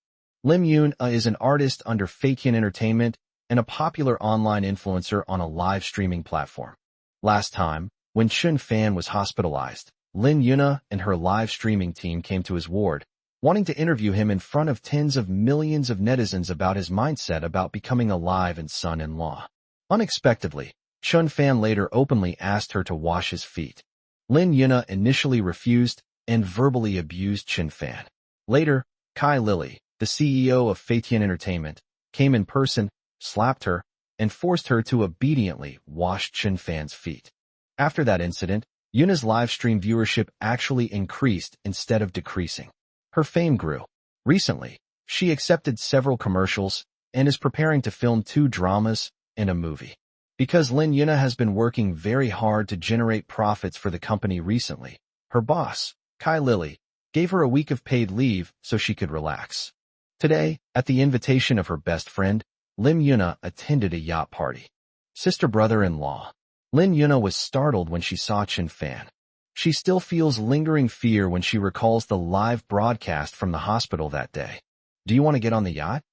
Lim Yun is an artist under Feiqian Entertainment and a popular online influencer on a live streaming platform. Last time, when Chun Fan was hospitalized, Lin Yuna and her live streaming team came to his ward, wanting to interview him in front of tens of millions of netizens about his mindset about becoming alive and son-in-law. Unexpectedly, Chun Fan later openly asked her to wash his feet. Lin Yuna initially refused and verbally abused Chun Fan. Later, Kai Lily, the CEO of Feiqian Entertainment, came in person, slapped her, and forced her to obediently wash Chun Fan's feet. After that incident, Yuna's live stream viewership actually increased instead of decreasing. Her fame grew. Recently, she accepted several commercials and is preparing to film 2 dramas and a movie. Because Lin Yuna has been working very hard to generate profits for the company recently, her boss, Kai Lily, gave her a week of paid leave so she could relax. Today, at the invitation of her best friend, Lim Yuna attended a yacht party. Sister brother-in-law. Lin Yuna was startled when she saw Chen Fan. She still feels lingering fear when she recalls the live broadcast from the hospital that day. Do you want to get on the yacht?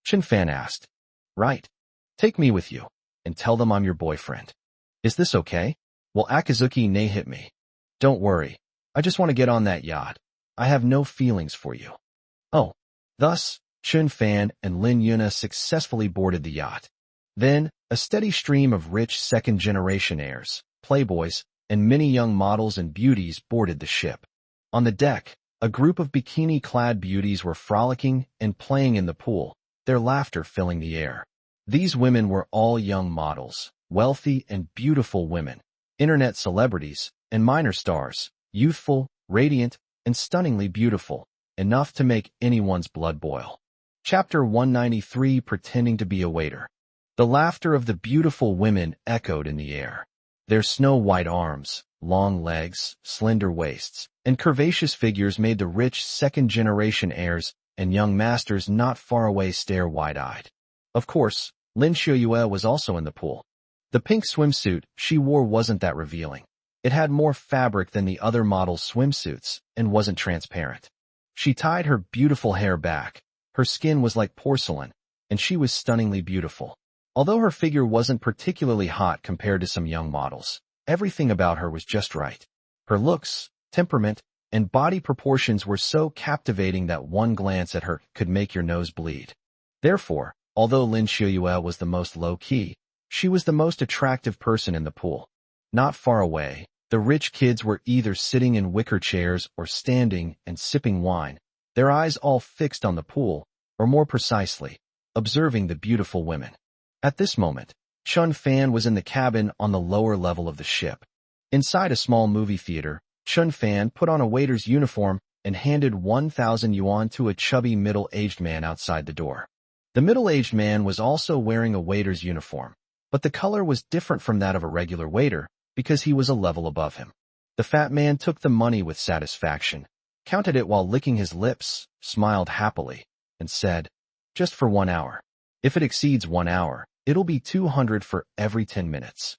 Chen Fan asked. Right. Take me with you, and tell them I'm your boyfriend. Is this okay? Will Akazuki ne hit me? Don't worry. I just want to get on that yacht. I have no feelings for you. Oh. Thus, Chen Fan and Lin Yuna successfully boarded the yacht. Then, a steady stream of rich second-generation heirs, playboys, and many young models and beauties boarded the ship. On the deck, a group of bikini-clad beauties were frolicking and playing in the pool, their laughter filling the air. These women were all young models, wealthy and beautiful women, internet celebrities, and minor stars, youthful, radiant, and stunningly beautiful, enough to make anyone's blood boil. Chapter 193 Pretending to be a Waiter. The laughter of the beautiful women echoed in the air. Their snow-white arms, long legs, slender waists, and curvaceous figures made the rich second-generation heirs and young masters not far away stare wide-eyed. Of course, Lin Xiuyue was also in the pool. The pink swimsuit she wore wasn't that revealing. It had more fabric than the other models' swimsuits and wasn't transparent. She tied her beautiful hair back. Her skin was like porcelain, and she was stunningly beautiful. Although her figure wasn't particularly hot compared to some young models, everything about her was just right. Her looks, temperament, and body proportions were so captivating that one glance at her could make your nose bleed. Therefore, although Lin Xiuyue was the most low-key, she was the most attractive person in the pool. Not far away, the rich kids were either sitting in wicker chairs or standing and sipping wine, their eyes all fixed on the pool, or more precisely, observing the beautiful women. At this moment, Chen Fan was in the cabin on the lower level of the ship. Inside a small movie theater, Chen Fan put on a waiter's uniform and handed 1,000 yuan to a chubby middle-aged man outside the door. The middle-aged man was also wearing a waiter's uniform, but the color was different from that of a regular waiter because he was a level above him. The fat man took the money with satisfaction, counted it while licking his lips, smiled happily, and said, "Just for 1 hour. If it exceeds 1 hour, it'll be 200 for every 10 minutes.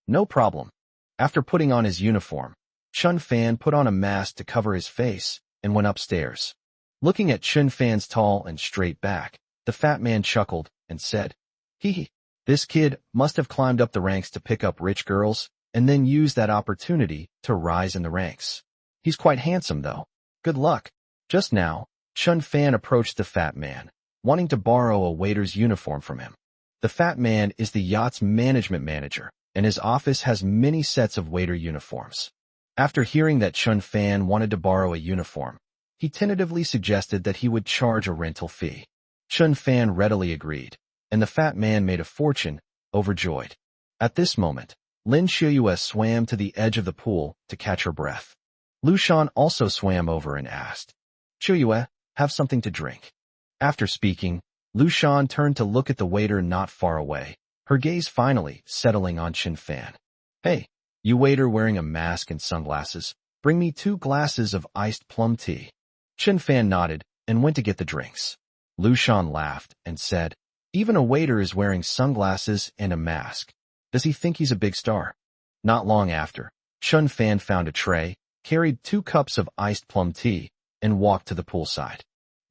No problem." After putting on his uniform, Chen Fan put on a mask to cover his face and went upstairs. Looking at Chen Fan's tall and straight back, the fat man chuckled and said, "Hee, this kid must have climbed up the ranks to pick up rich girls and then use that opportunity to rise in the ranks. He's quite handsome, though. Good luck." Just now, Chen Fan approached the fat man, wanting to borrow a waiter's uniform from him. The fat man is the yacht's management manager, and his office has many sets of waiter uniforms. After hearing that Chen Fan wanted to borrow a uniform, he tentatively suggested that he would charge a rental fee. Chen Fan readily agreed, and the fat man made a fortune, overjoyed. At this moment, Lin Xiuyue swam to the edge of the pool to catch her breath. Lu Shan also swam over and asked, "Xiuyue, have something to drink." After speaking, Lu Shan turned to look at the waiter not far away, her gaze finally settling on Chen Fan. "Hey, you waiter wearing a mask and sunglasses, bring me 2 glasses of iced plum tea." Chen Fan nodded and went to get the drinks. Lu Shan laughed and said, "Even a waiter is wearing sunglasses and a mask. Does he think he's a big star?" Not long after, Chen Fan found a tray, carried 2 cups of iced plum tea, and walked to the poolside.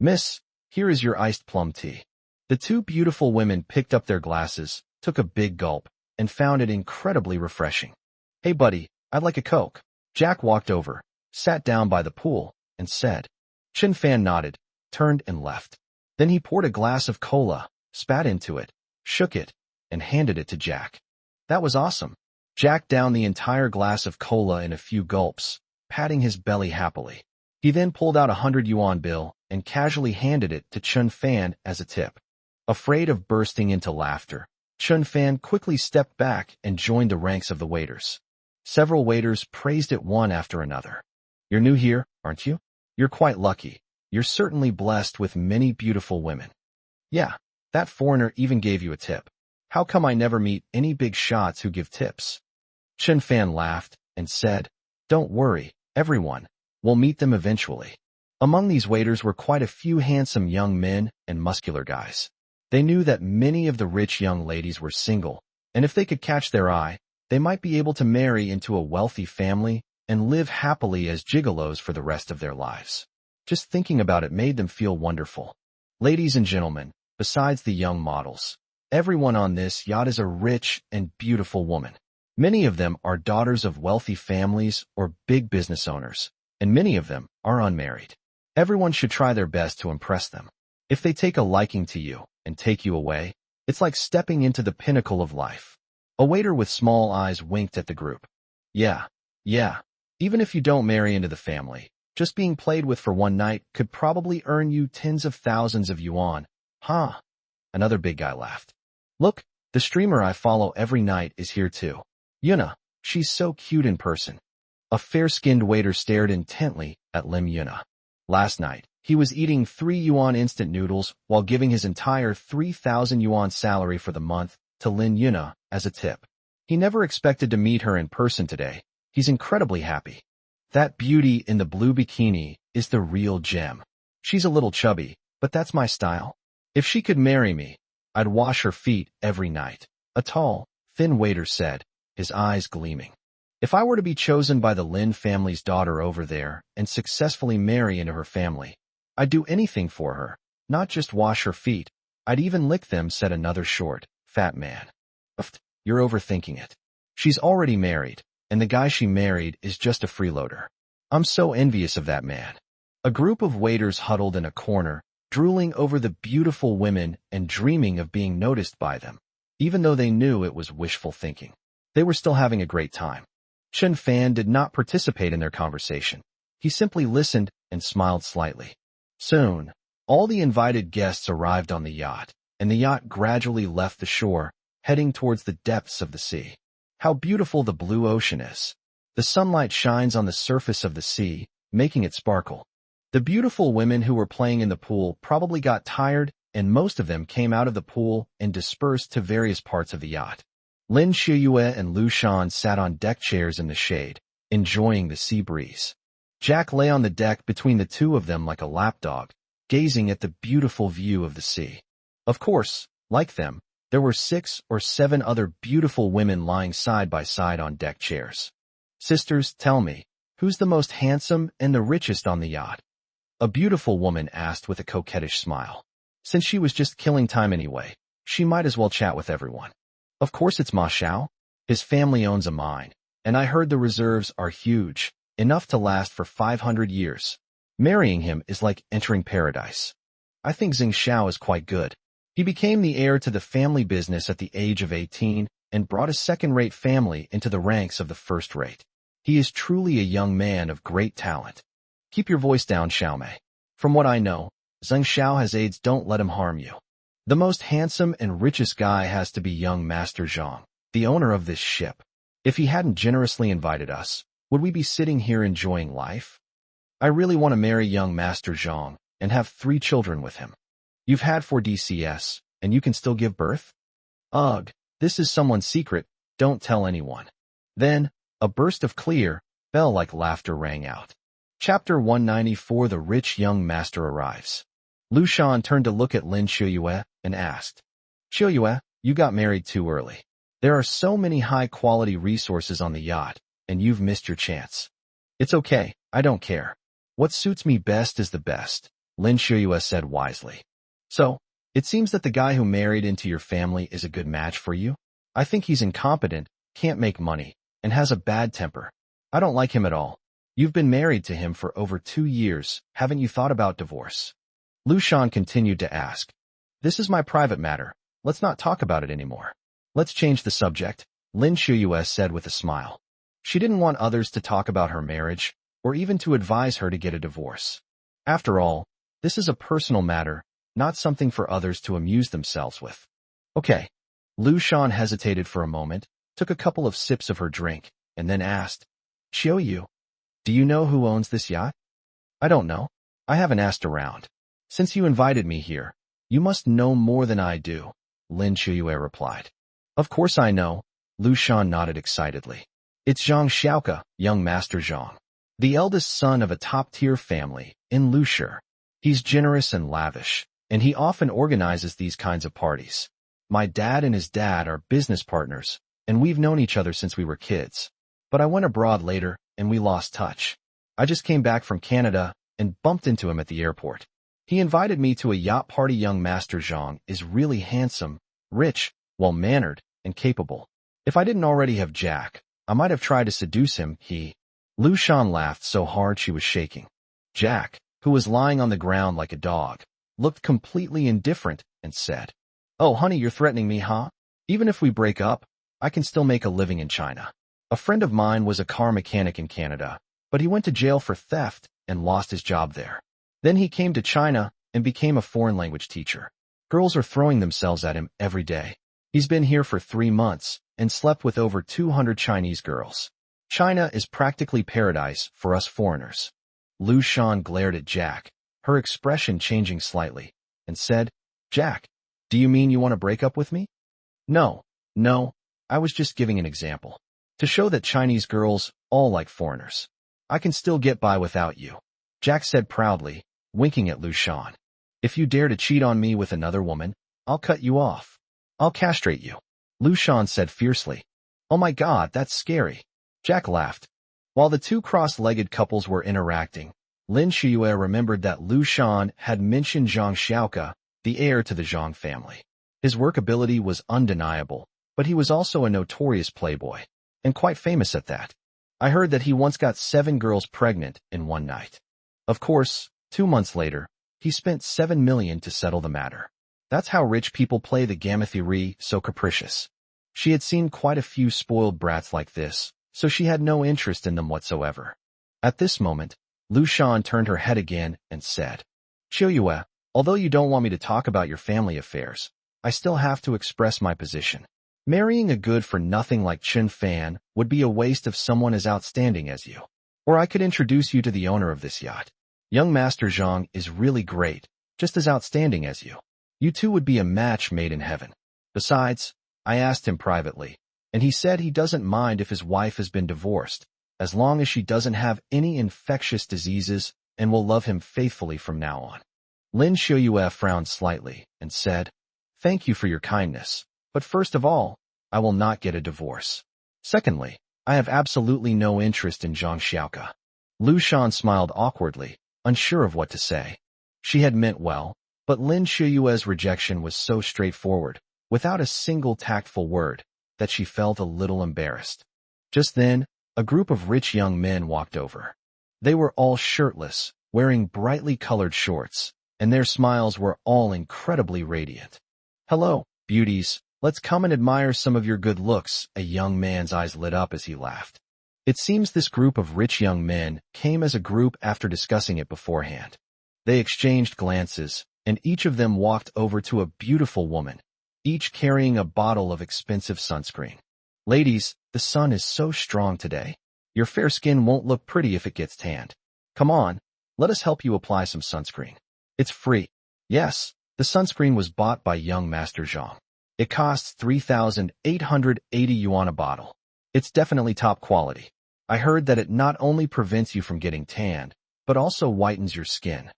"Miss, here is your iced plum tea." The 2 beautiful women picked up their glasses, took a big gulp, and found it incredibly refreshing. "Hey buddy, I'd like a Coke." Jack walked over, sat down by the pool, and said. Chen Fan nodded, turned and left. Then he poured a glass of cola, spat into it, shook it, and handed it to Jack. That was awesome. Jack downed the entire glass of cola in a few gulps, patting his belly happily. He then pulled out a 100 yuan bill and casually handed it to Chen Fan as a tip. Afraid of bursting into laughter, Chen Fan quickly stepped back and joined the ranks of the waiters. Several waiters praised it one after another. You're new here, aren't you? You're quite lucky. You're certainly blessed with many beautiful women. Yeah, that foreigner even gave you a tip. How come I never meet any big shots who give tips? Chen Fan laughed and said, Don't worry, everyone. We'll meet them eventually. Among these waiters were quite a few handsome young men and muscular guys. They knew that many of the rich young ladies were single, and if they could catch their eye, they might be able to marry into a wealthy family and live happily as gigolos for the rest of their lives. Just thinking about it made them feel wonderful. Ladies and gentlemen, besides the young models, everyone on this yacht is a rich and beautiful woman. Many of them are daughters of wealthy families or big business owners, and many of them are unmarried. Everyone should try their best to impress them. If they take a liking to you and take you away, it's like stepping into the pinnacle of life. A waiter with small eyes winked at the group. Yeah. Even if you don't marry into the family, just being played with for one night could probably earn you tens of thousands of yuan. Huh? Another big guy laughed. Look, the streamer I follow every night is here too. Yuna, she's so cute in person. A fair-skinned waiter stared intently at Lim Yuna. Last night, he was eating 3 yuan instant noodles while giving his entire 3,000 yuan salary for the month to Lin Yuna as a tip. He never expected to meet her in person today. He's incredibly happy. That beauty in the blue bikini is the real gem. She's a little chubby, but that's my style. If she could marry me, I'd wash her feet every night. A tall, thin waiter said, his eyes gleaming. If I were to be chosen by the Lin family's daughter over there and successfully marry into her family, I'd do anything for her, not just wash her feet. I'd even lick them, said another short, fat man. You're overthinking it. She's already married, and the guy she married is just a freeloader. I'm so envious of that man. A group of waiters huddled in a corner, drooling over the beautiful women and dreaming of being noticed by them. Even though they knew it was wishful thinking, they were still having a great time. Chen Fan did not participate in their conversation. He simply listened and smiled slightly. Soon, all the invited guests arrived on the yacht, and the yacht gradually left the shore, heading towards the depths of the sea. How beautiful the blue ocean is. The sunlight shines on the surface of the sea, making it sparkle. The beautiful women who were playing in the pool probably got tired, and most of them came out of the pool and dispersed to various parts of the yacht. Lin Shiyue and Lu Shan sat on deck chairs in the shade, enjoying the sea breeze. Jack lay on the deck between the two of them like a lapdog, gazing at the beautiful view of the sea. Of course, like them, there were 6 or 7 other beautiful women lying side by side on deck chairs. Sisters, tell me, who's the most handsome and the richest on the yacht? A beautiful woman asked with a coquettish smile. Since she was just killing time anyway, she might as well chat with everyone. Of course it's Ma Xiao. His family owns a mine, and I heard the reserves are huge, enough to last for 500 years. Marrying him is like entering paradise. I think Xing Xiao is quite good. He became the heir to the family business at the age of 18 and brought a second-rate family into the ranks of the first-rate. He is truly a young man of great talent. Keep your voice down, Xiaomei. From what I know, Zheng Xiao has aides, don't let him harm you. The most handsome and richest guy has to be young Master Zhang, the owner of this ship. If he hadn't generously invited us, would we be sitting here enjoying life? I really want to marry young Master Zhang and have 3 children with him. You've had 4 DCS, and you can still give birth? Ugh, this is someone's secret, don't tell anyone. Then, a burst of clear, bell-like laughter rang out. Chapter 194. The rich young master arrives. Lu Shan turned to look at Lin Shiyue and asked, Shiyue, you got married too early. There are so many high-quality resources on the yacht, and you've missed your chance. It's okay, I don't care. What suits me best is the best, Lin Shiyue said wisely. So, it seems that the guy who married into your family is a good match for you? I think he's incompetent, can't make money, and has a bad temper. I don't like him at all. You've been married to him for over 2 years, haven't you thought about divorce? Lu Shan continued to ask. This is my private matter, let's not talk about it anymore. Let's change the subject, Lin Shiyue said with a smile. She didn't want others to talk about her marriage, or even to advise her to get a divorce. After all, this is a personal matter, not something for others to amuse themselves with. Okay. Lu Shan hesitated for a moment, took a couple of sips of her drink, and then asked, Xiaoyu, do you know who owns this yacht? I don't know. I haven't asked around. Since you invited me here, you must know more than I do, Lin Xiaoyu replied. Of course I know, Lu Shan nodded excitedly. It's Zhang Xiaoka, young Master Zhang, the eldest son of a top-tier family in Lushi. He's generous and lavish, and he often organizes these kinds of parties. My dad and his dad are business partners, and we've known each other since we were kids. But I went abroad later, and we lost touch. I just came back from Canada and bumped into him at the airport. He invited me to a yacht party. Young Master Zhang is really handsome, rich, well-mannered, and capable. If I didn't already have Jack, I might have tried to seduce him, Lu Shan laughed so hard she was shaking. Jack, who was lying on the ground like a dog, looked completely indifferent and said, Oh, honey, you're threatening me, huh? Even if we break up, I can still make a living in China. A friend of mine was a car mechanic in Canada, but he went to jail for theft and lost his job there. Then he came to China and became a foreign language teacher. Girls are throwing themselves at him every day. He's been here for 3 months and slept with over 200 Chinese girls. China is practically paradise for us foreigners. Lu Shan glared at Jack, her expression changing slightly, and said, Jack, do you mean you want to break up with me? No, I was just giving an example. To show that Chinese girls all like foreigners. I can still get by without you, Jack said proudly, winking at Lu Shan. If you dare to cheat on me with another woman, I'll cut you off. I'll castrate you, Lu Shan said fiercely. Oh my God, that's scary. Jack laughed. While the two cross-legged couples were interacting, Lin Xiaoyu remembered that Lu Shan had mentioned Zhang Xiaoka, the heir to the Zhang family. His work ability was undeniable, but he was also a notorious playboy, and quite famous at that. I heard that he once got 7 girls pregnant in one night. Of course, 2 months later, he spent 7 million to settle the matter. That's how rich people play the game theory, so capricious. She had seen quite a few spoiled brats like this, so she had no interest in them whatsoever. At this moment, Lu Shan turned her head again and said, Xiaoyu, although you don't want me to talk about your family affairs, I still have to express my position. Marrying a good-for-nothing like Chen Fan would be a waste of someone as outstanding as you. Or I could introduce you to the owner of this yacht. Young Master Zhang is really great, just as outstanding as you. You two would be a match made in heaven. Besides, I asked him privately, and he said he doesn't mind if his wife has been divorced, as long as she doesn't have any infectious diseases and will love him faithfully from now on. Lin Xiaoyu frowned slightly and said, Thank you for your kindness, but first of all, I will not get a divorce. Secondly, I have absolutely no interest in Zhang Xiaoka. Lu Shan smiled awkwardly, unsure of what to say. She had meant well, but Lin Xiaoyu's rejection was so straightforward, without a single tactful word, that she felt a little embarrassed. Just then, a group of rich young men walked over. They were all shirtless, wearing brightly colored shorts, and their smiles were all incredibly radiant. Hello, beauties, let's come and admire some of your good looks. A young man's eyes lit up as he laughed. It seems this group of rich young men came as a group after discussing it beforehand. They exchanged glances, and each of them walked over to a beautiful woman, each carrying a bottle of expensive sunscreen. Ladies, the sun is so strong today. Your fair skin won't look pretty if it gets tanned. Come on, let us help you apply some sunscreen. It's free. Yes, the sunscreen was bought by young Master Zhang. It costs 3,880 yuan a bottle. It's definitely top quality. I heard that it not only prevents you from getting tanned, but also whitens your skin.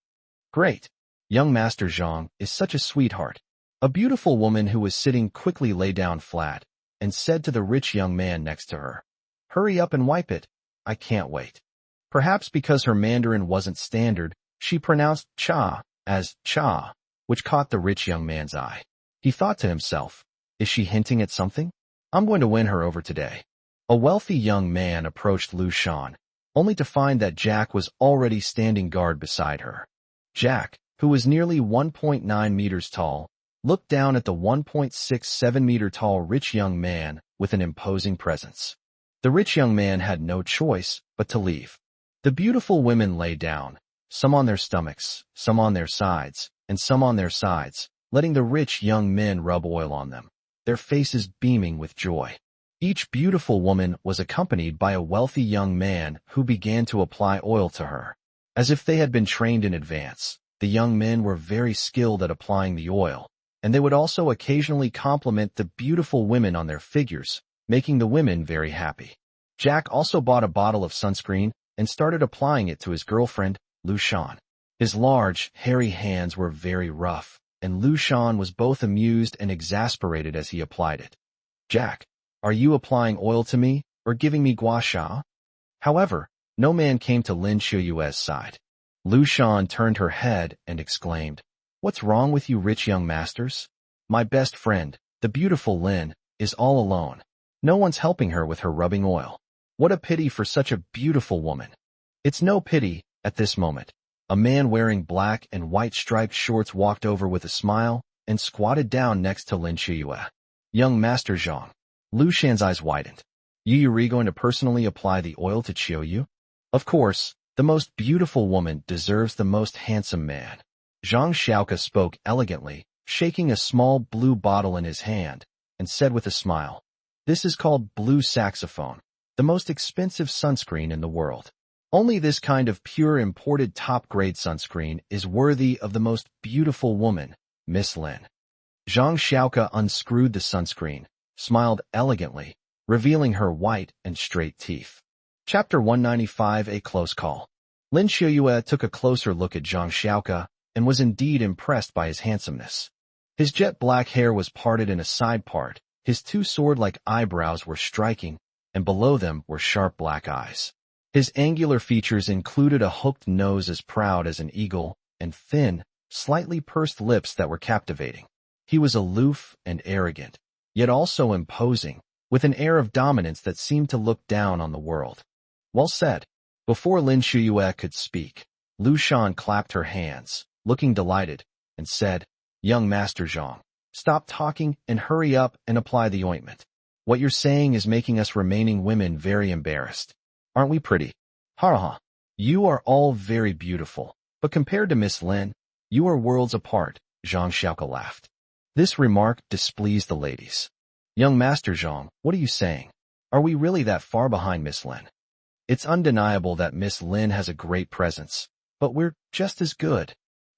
Great. Young Master Zhang is such a sweetheart. A beautiful woman who was sitting quickly lay down flat and said to the rich young man next to her, Hurry up and wipe it. I can't wait. Perhaps because her Mandarin wasn't standard, she pronounced cha as cha, which caught the rich young man's eye. He thought to himself, Is she hinting at something? I'm going to win her over today. A wealthy young man approached Lu Shan, only to find that Jack was already standing guard beside her. Jack, who was nearly 1.9 meters tall, looked down at the 1.67-meter-tall rich young man with an imposing presence. The rich young man had no choice but to leave. The beautiful women lay down, some on their stomachs, some on their sides, and some on their sides, letting the rich young men rub oil on them, their faces beaming with joy. Each beautiful woman was accompanied by a wealthy young man who began to apply oil to her. As if they had been trained in advance, the young men were very skilled at applying the oil, and they would also occasionally compliment the beautiful women on their figures, making the women very happy. Jack also bought a bottle of sunscreen and started applying it to his girlfriend, Lu Shan. His large, hairy hands were very rough, and Lu Shan was both amused and exasperated as he applied it. Jack, are you applying oil to me, or giving me gua sha? However, no man came to Lin Shuyue's side. Lu Shan turned her head and exclaimed, "What's wrong with you rich young masters? My best friend, the beautiful Lin, is all alone. No one's helping her with her rubbing oil. What a pity for such a beautiful woman." It's no pity, at this moment. A man wearing black and white striped shorts walked over with a smile and squatted down next to Lin Shuyue. "Young Master Zhang." Lu Shan's eyes widened. "You are going to personally apply the oil to Qiuyu?" Of course, the most beautiful woman deserves the most handsome man. Zhang Xiaoke spoke elegantly, shaking a small blue bottle in his hand, and said with a smile, "This is called blue saxophone, the most expensive sunscreen in the world. Only this kind of pure imported top-grade sunscreen is worthy of the most beautiful woman, Miss Lin." Zhang Xiaoke unscrewed the sunscreen, smiled elegantly, revealing her white and straight teeth. Chapter 195, A Close Call. Lin Shuyue took a closer look at Zhang Xiaoke and was indeed impressed by his handsomeness. His jet black hair was parted in a side part, his two sword-like eyebrows were striking, and below them were sharp black eyes. His angular features included a hooked nose as proud as an eagle, and thin, slightly pursed lips that were captivating. He was aloof and arrogant, yet also imposing, with an air of dominance that seemed to look down on the world. Well said. Before Lin Shuyue could speak, Lu Shan clapped her hands, looking delighted, and said, "Young Master Zhang, stop talking and hurry up and apply the ointment. What you're saying is making us remaining women very embarrassed. Aren't we pretty? Ha ha. You are all very beautiful, but compared to Miss Lin, you are worlds apart." Zhang Xiaoke laughed. This remark displeased the ladies. "Young Master Zhang, what are you saying? Are we really that far behind Miss Lin? It's undeniable that Miss Lin has a great presence, but we're just as good.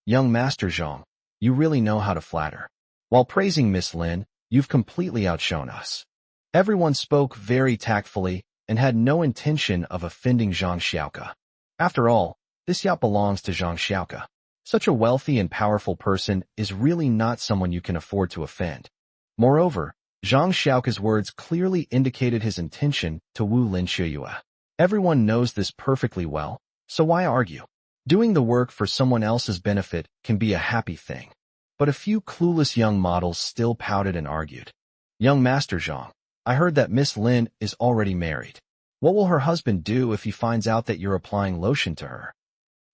Young Master Zhang, you really know how to flatter. While praising Miss Lin, you've completely outshone us." Everyone spoke very tactfully and had no intention of offending Zhang Xiaoke. After all, this yacht belongs to Zhang Xiaoke. Such a wealthy and powerful person is really not someone you can afford to offend. Moreover, Zhang Xiaoke's words clearly indicated his intention to woo Lin Shuyue. Everyone knows this perfectly well, so why argue? Doing the work for someone else's benefit can be a happy thing. But a few clueless young models still pouted and argued. "Young Master Zhang, I heard that Miss Lin is already married. What will her husband do if he finds out that you're applying lotion to her?"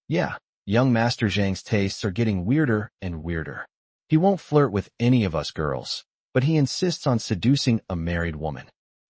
"Yeah, young Master Zhang's tastes are getting weirder and weirder. He won't flirt with any of us girls, but he insists on seducing a married woman."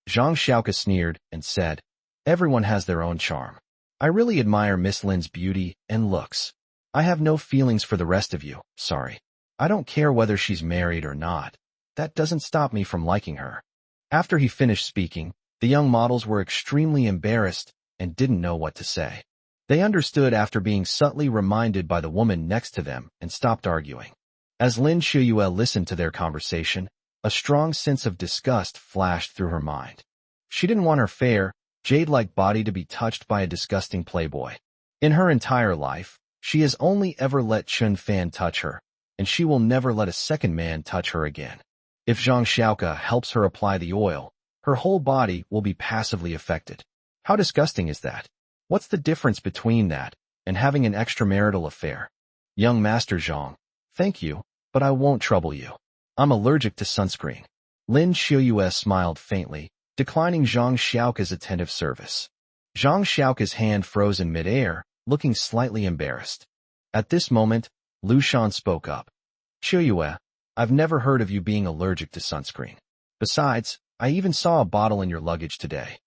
Zhang Xiaoke sneered and said, "Everyone has their own charm. I really admire Miss Lin's beauty and looks. I have no feelings for the rest of you, sorry. I don't care whether she's married or not. That doesn't stop me from liking her." After he finished speaking, the young models were extremely embarrassed and didn't know what to say. They understood after being subtly reminded by the woman next to them and stopped arguing. As Lin Shuyue listened to their conversation, a strong sense of disgust flashed through her mind. She didn't want her fair, jade-like body to be touched by a disgusting playboy. In her entire life, she has only ever let Chun Fan touch her, and she will never let a second man touch her again. If Zhang Xiaoke helps her apply the oil, her whole body will be passively affected. How disgusting is that? What's the difference between that and having an extramarital affair? "Young Master Zhang, thank you, but I won't trouble you. I'm allergic to sunscreen." Lin Shuyue smiled faintly, declining Zhang Xiaoke's attentive service. Zhang Xiaoke's hand froze in midair, looking slightly embarrassed. At this moment, Lu Shan spoke up. "Shuyue, I've never heard of you being allergic to sunscreen. Besides, I even saw a bottle in your luggage today."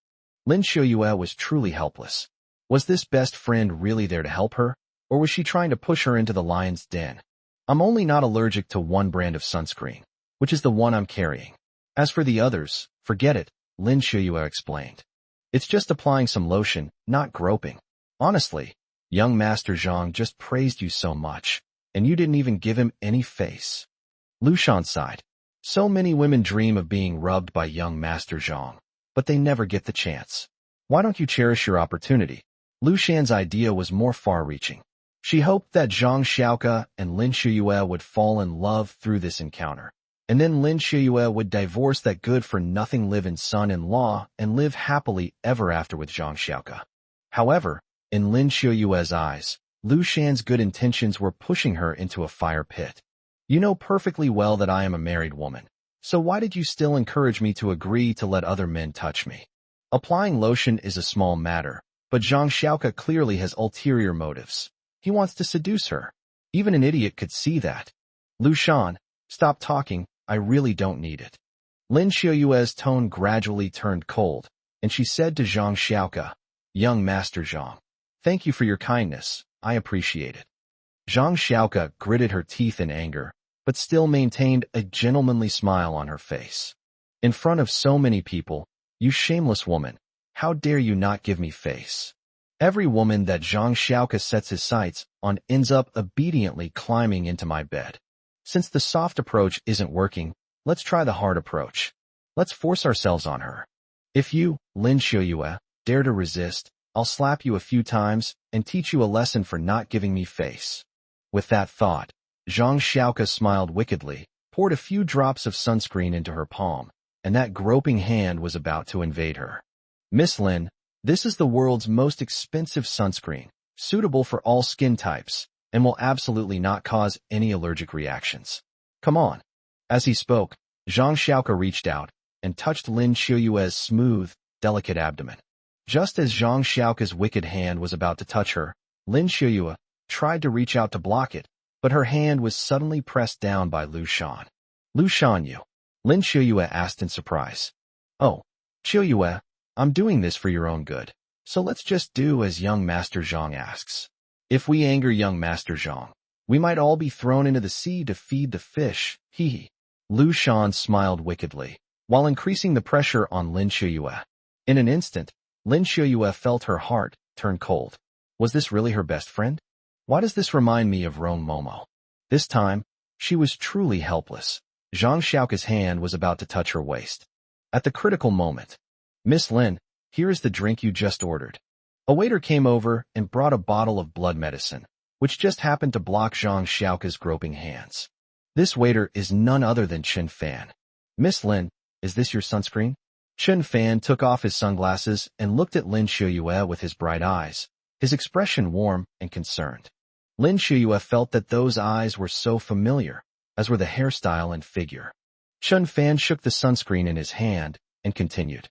Lin Shuyue was truly helpless. Was this best friend really there to help her, or was she trying to push her into the lion's den? "I'm only not allergic to one brand of sunscreen, which is the one I'm carrying. As for the others, forget it," Lin Shuyue explained. It's just applying some lotion, not groping. Honestly, young Master Zhang just praised you so much, and you didn't even give him any face. Lu Shan sighed. So many women dream of being rubbed by young Master Zhang, but they never get the chance. Why don't you cherish your opportunity? Lu Shan's idea was more far-reaching. She hoped that Zhang Xiaoke and Lin Shuyue would fall in love through this encounter, and then Lin Shuyue would divorce that good-for-nothing live-in son-in-law and live happily ever after with Zhang Xiaoke. However, in Lin Shuyue's eyes, Lu Shan's good intentions were pushing her into a fire pit. You know perfectly well that I am a married woman, so why did you still encourage me to agree to let other men touch me? Applying lotion is a small matter, but Zhang Xiaoke clearly has ulterior motives. He wants to seduce her. Even an idiot could see that. Lu Shan, stop talking, I really don't need it. Lin Shuyue's tone gradually turned cold, and she said to Zhang Xiaoke, Young Master Zhang, thank you for your kindness, I appreciate it. Zhang Xiaoke gritted her teeth in anger, but still maintained a gentlemanly smile on her face. In front of so many people, you shameless woman, how dare you not give me face? Every woman that Zhang Xiaoke sets his sights on ends up obediently climbing into my bed. Since the soft approach isn't working, let's try the hard approach. Let's force ourselves on her. If you, Lin Shuyue, dare to resist, I'll slap you a few times and teach you a lesson for not giving me face. With that thought, Zhang Xiaoke smiled wickedly, poured a few drops of sunscreen into her palm, and that groping hand was about to invade her. Miss Lin, this is the world's most expensive sunscreen, suitable for all skin types, and will absolutely not cause any allergic reactions. Come on. As he spoke, Zhang Xiaoke reached out and touched Lin Shuyue's smooth, delicate abdomen. Just as Zhang Xiaoke's wicked hand was about to touch her, Lin Shuyue tried to reach out to block it, but her hand was suddenly pressed down by Lu Shan. Lu Shan you? Lin Shuyue asked in surprise. Oh, Shuyue, I'm doing this for your own good, so let's just do as young Master Zhang asks. If we anger young Master Zhang, we might all be thrown into the sea to feed the fish, hee hee. Lu Shan smiled wickedly, while increasing the pressure on Lin Shuyue. In an instant, Lin Shuyue felt her heart turn cold. Was this really her best friend? Why does this remind me of Rong Momo? This time, she was truly helpless. Zhang Xiaoke's hand was about to touch her waist. At the critical moment, Miss Lin, here is the drink you just ordered. A waiter came over and brought a bottle of blood medicine, which just happened to block Zhang Xiaoke's groping hands. This waiter is none other than Chen Fan. Miss Lin, is this your sunscreen? Chen Fan took off his sunglasses and looked at Lin Shuyue with his bright eyes, his expression warm and concerned. Lin Shuyue felt that those eyes were so familiar, as were the hairstyle and figure. Chen Fan shook the sunscreen in his hand and continued.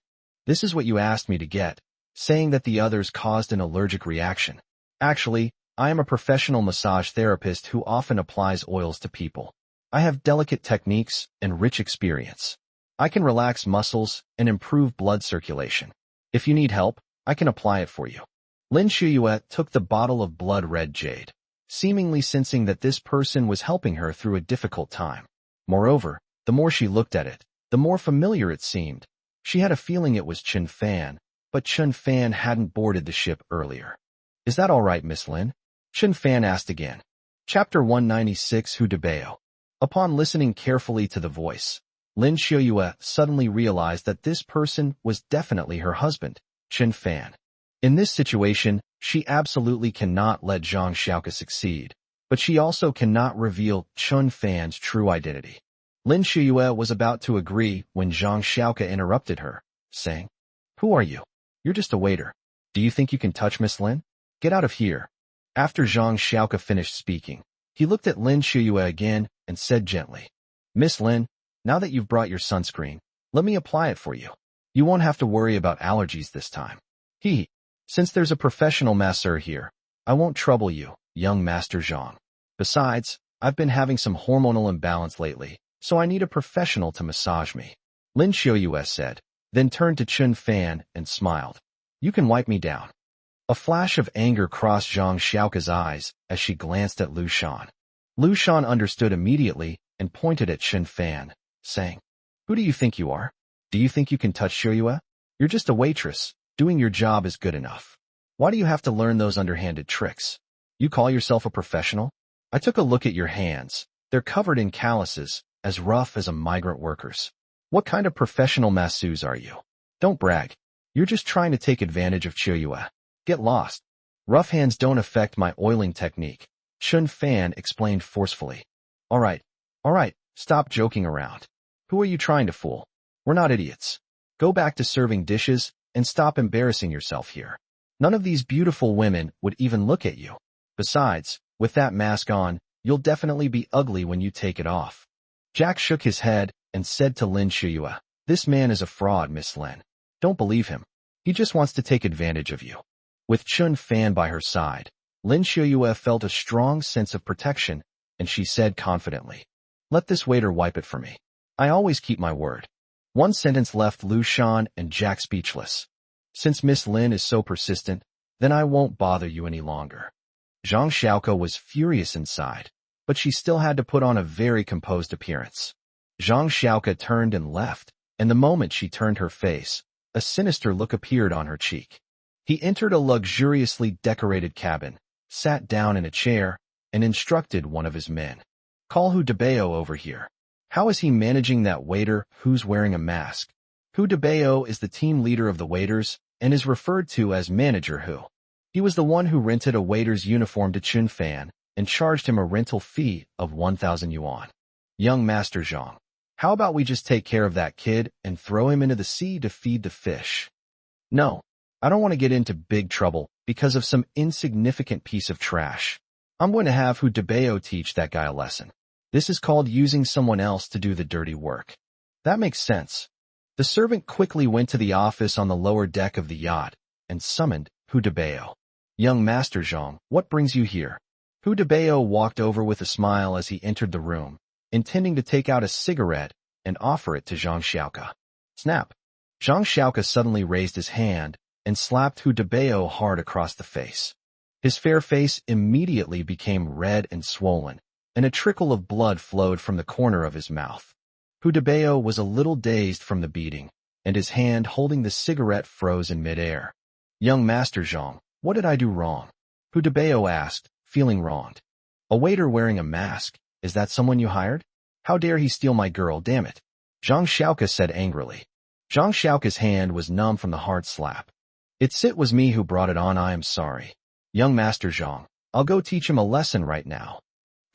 This is what you asked me to get, saying that the others caused an allergic reaction. Actually, I am a professional massage therapist who often applies oils to people. I have delicate techniques and rich experience. I can relax muscles and improve blood circulation. If you need help, I can apply it for you. Lin Shuyue took the bottle of blood-red jade, seemingly sensing that this person was helping her through a difficult time. Moreover, the more she looked at it, the more familiar it seemed. She had a feeling it was Chen Fan, but Chen Fan hadn't boarded the ship earlier. Is that all right, Miss Lin? Chen Fan asked again. Chapter 196 Hu Debao. Upon listening carefully to the voice, Lin Shuyue suddenly realized that this person was definitely her husband, Chen Fan. In this situation, she absolutely cannot let Zhang Xiaoke succeed, but she also cannot reveal Chen Fan's true identity. Lin Shuyue was about to agree when Zhang Xiaoke interrupted her, saying, Who are you? You're just a waiter. Do you think you can touch Miss Lin? Get out of here. After Zhang Xiaoke finished speaking, he looked at Lin Shuyue again and said gently, Miss Lin, now that you've brought your sunscreen, let me apply it for you. You won't have to worry about allergies this time. Since there's a professional masseur here, I won't trouble you, young Master Zhang. Besides, I've been having some hormonal imbalance lately, so I need a professional to massage me. Lin Shuyue said, then turned to Chen Fan and smiled. You can wipe me down. A flash of anger crossed Zhang Xiaoke's eyes as she glanced at Lu Shan. Lu Shan understood immediately and pointed at Chen Fan, saying, Who do you think you are? Do you think you can touch Shoyue? You're just a waitress. Doing your job is good enough. Why do you have to learn those underhanded tricks? You call yourself a professional? I took a look at your hands. They're covered in calluses, as rough as a migrant worker's. What kind of professional masseuse are you? Don't brag. You're just trying to take advantage of Shoyue. Get lost. Rough hands don't affect my oiling technique, Chun Fan explained forcefully. All right, stop joking around. Who are you trying to fool? We're not idiots. Go back to serving dishes and stop embarrassing yourself here. None of these beautiful women would even look at you. Besides, with that mask on, you'll definitely be ugly when you take it off. Jack shook his head and said to Lin Shoyue, "This man is a fraud, Miss Lin. Don't believe him. He just wants to take advantage of you." With Chun Fan by her side, Lin Shoyue felt a strong sense of protection, and she said confidently, "Let this waiter wipe it for me. I always keep my word." One sentence left Lu Shan and Jack speechless. Since Miss Lin is so persistent, then I won't bother you any longer. Zhang Xiaoke was furious inside, but she still had to put on a very composed appearance. Zhang Xiaoke turned and left, and the moment she turned her face, a sinister look appeared on her cheek. He entered a luxuriously decorated cabin, sat down in a chair, and instructed one of his men. "Call Hu Debao over here." How is he managing that waiter who's wearing a mask? Hu Debao is the team leader of the waiters and is referred to as Manager Hu. He was the one who rented a waiter's uniform to Chun Fan and charged him a rental fee of 1,000 yuan. "Young Master Zhang, how about we just take care of that kid and throw him into the sea to feed the fish?" "No, I don't want to get into big trouble because of some insignificant piece of trash. I'm going to have Hu Debao teach that guy a lesson. This is called using someone else to do the dirty work." "That makes sense." The servant quickly went to the office on the lower deck of the yacht and summoned Hu Debao. "Young Master Zhang, what brings you here?" Hu Debao walked over with a smile as he entered the room, intending to take out a cigarette and offer it to Zhang Xiaoke. Snap! Zhang Xiaoke suddenly raised his hand and slapped Hu Debao hard across the face. His fair face immediately became red and swollen, and a trickle of blood flowed from the corner of his mouth. Hu Debao was a little dazed from the beating, and his hand holding the cigarette froze in midair. "Young Master Zhang, what did I do wrong?" Hu Debao asked, feeling wronged. "A waiter wearing a mask, is that someone you hired? How dare he steal my girl, damn it!" Zhang Xiaoke said angrily. Zhang Xiaoke's hand was numb from the hard slap. It was me who brought it on, I am sorry. Young Master Zhang, I'll go teach him a lesson right now."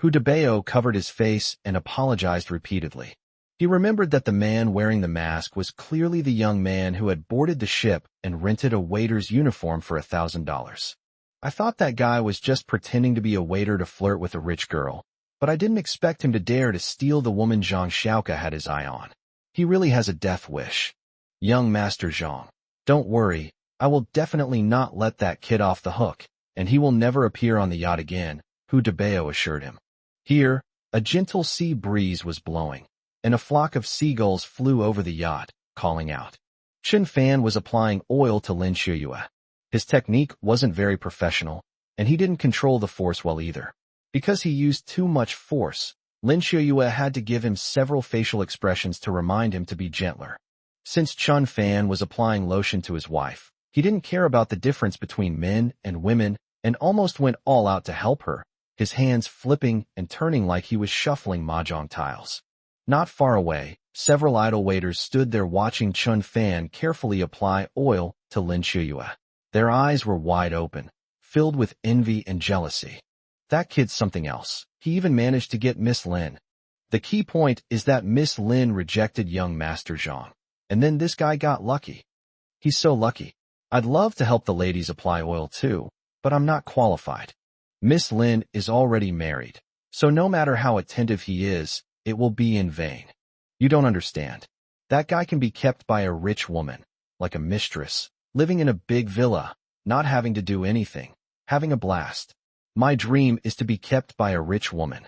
Hu Debao covered his face and apologized repeatedly. He remembered that the man wearing the mask was clearly the young man who had boarded the ship and rented a waiter's uniform for $1,000. "I thought that guy was just pretending to be a waiter to flirt with a rich girl, but I didn't expect him to dare to steal the woman Zhang Xiaoke had his eye on. He really has a death wish." "Young Master Zhang, don't worry, I will definitely not let that kid off the hook, and he will never appear on the yacht again," Hu Debao assured him. Here, a gentle sea breeze was blowing, and a flock of seagulls flew over the yacht, calling out. Chun Fan was applying oil to Lin Shoyue. His technique wasn't very professional, and he didn't control the force well either. Because he used too much force, Lin Shoyue had to give him several facial expressions to remind him to be gentler. Since Chun Fan was applying lotion to his wife, he didn't care about the difference between men and women and almost went all out to help her, his hands flipping and turning like he was shuffling mahjong tiles. Not far away, several idle waiters stood there watching Chun Fan carefully apply oil to Lin Shoyue. Their eyes were wide open, filled with envy and jealousy. "That kid's something else. He even managed to get Miss Lin." The key point is that Miss Lin rejected young Master Zhang, and then this guy got lucky. He's so lucky. I'd love to help the ladies apply oil too, but I'm not qualified. Miss Lin is already married, so no matter how attentive he is, it will be in vain. You don't understand. That guy can be kept by a rich woman, like a mistress, living in a big villa, not having to do anything, having a blast. My dream is to be kept by a rich woman.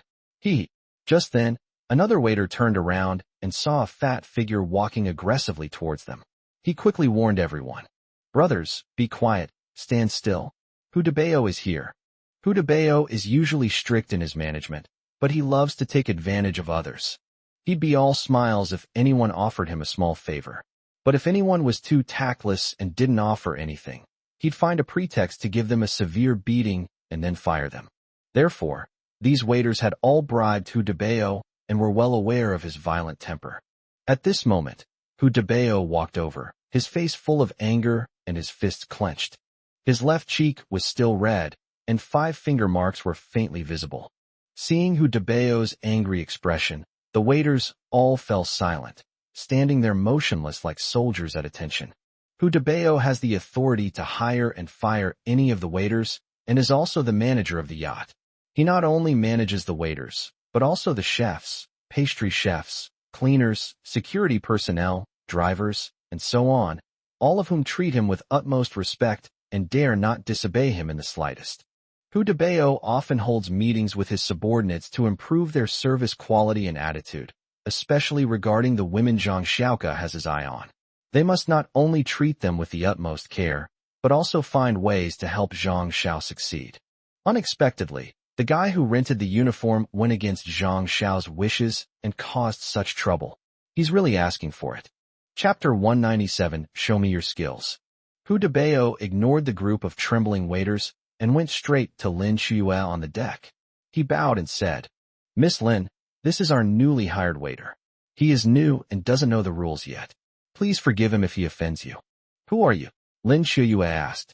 Just then, another waiter turned around and saw a fat figure walking aggressively towards them. He quickly warned everyone. "Brothers, be quiet, stand still. Hu Debao is here." Hu Debao is usually strict in his management, but he loves to take advantage of others. He'd be all smiles if anyone offered him a small favor. But if anyone was too tactless and didn't offer anything, he'd find a pretext to give them a severe beating and then fire them. Therefore, these waiters had all bribed Hu Debeo and were well aware of his violent temper. At this moment, Hu Debeo walked over, his face full of anger and his fists clenched. His left cheek was still red, and 5 finger marks were faintly visible. Seeing Hu Debeo's angry expression, the waiters all fell silent, standing there motionless like soldiers at attention. Hu Debeo has the authority to hire and fire any of the waiters and is also the manager of the yacht. He not only manages the waiters, but also the chefs, pastry chefs, cleaners, security personnel, drivers, and so on, all of whom treat him with utmost respect and dare not disobey him in the slightest. Hu Debeo often holds meetings with his subordinates to improve their service quality and attitude, especially regarding the women Zhang Xiaoka has his eye on. They must not only treat them with the utmost care, but also find ways to help Zhang Xiao succeed. Unexpectedly, the guy who rented the uniform went against Zhang Xiao's wishes and caused such trouble. He's really asking for it. Chapter 197, Show Me Your Skills. Hu Debeo ignored the group of trembling waiters and went straight to Lin Shuyue on the deck. He bowed and said, "Miss Lin, this is our newly hired waiter. He is new and doesn't know the rules yet. Please forgive him if he offends you." "Who are you?" Lin Shuyue asked.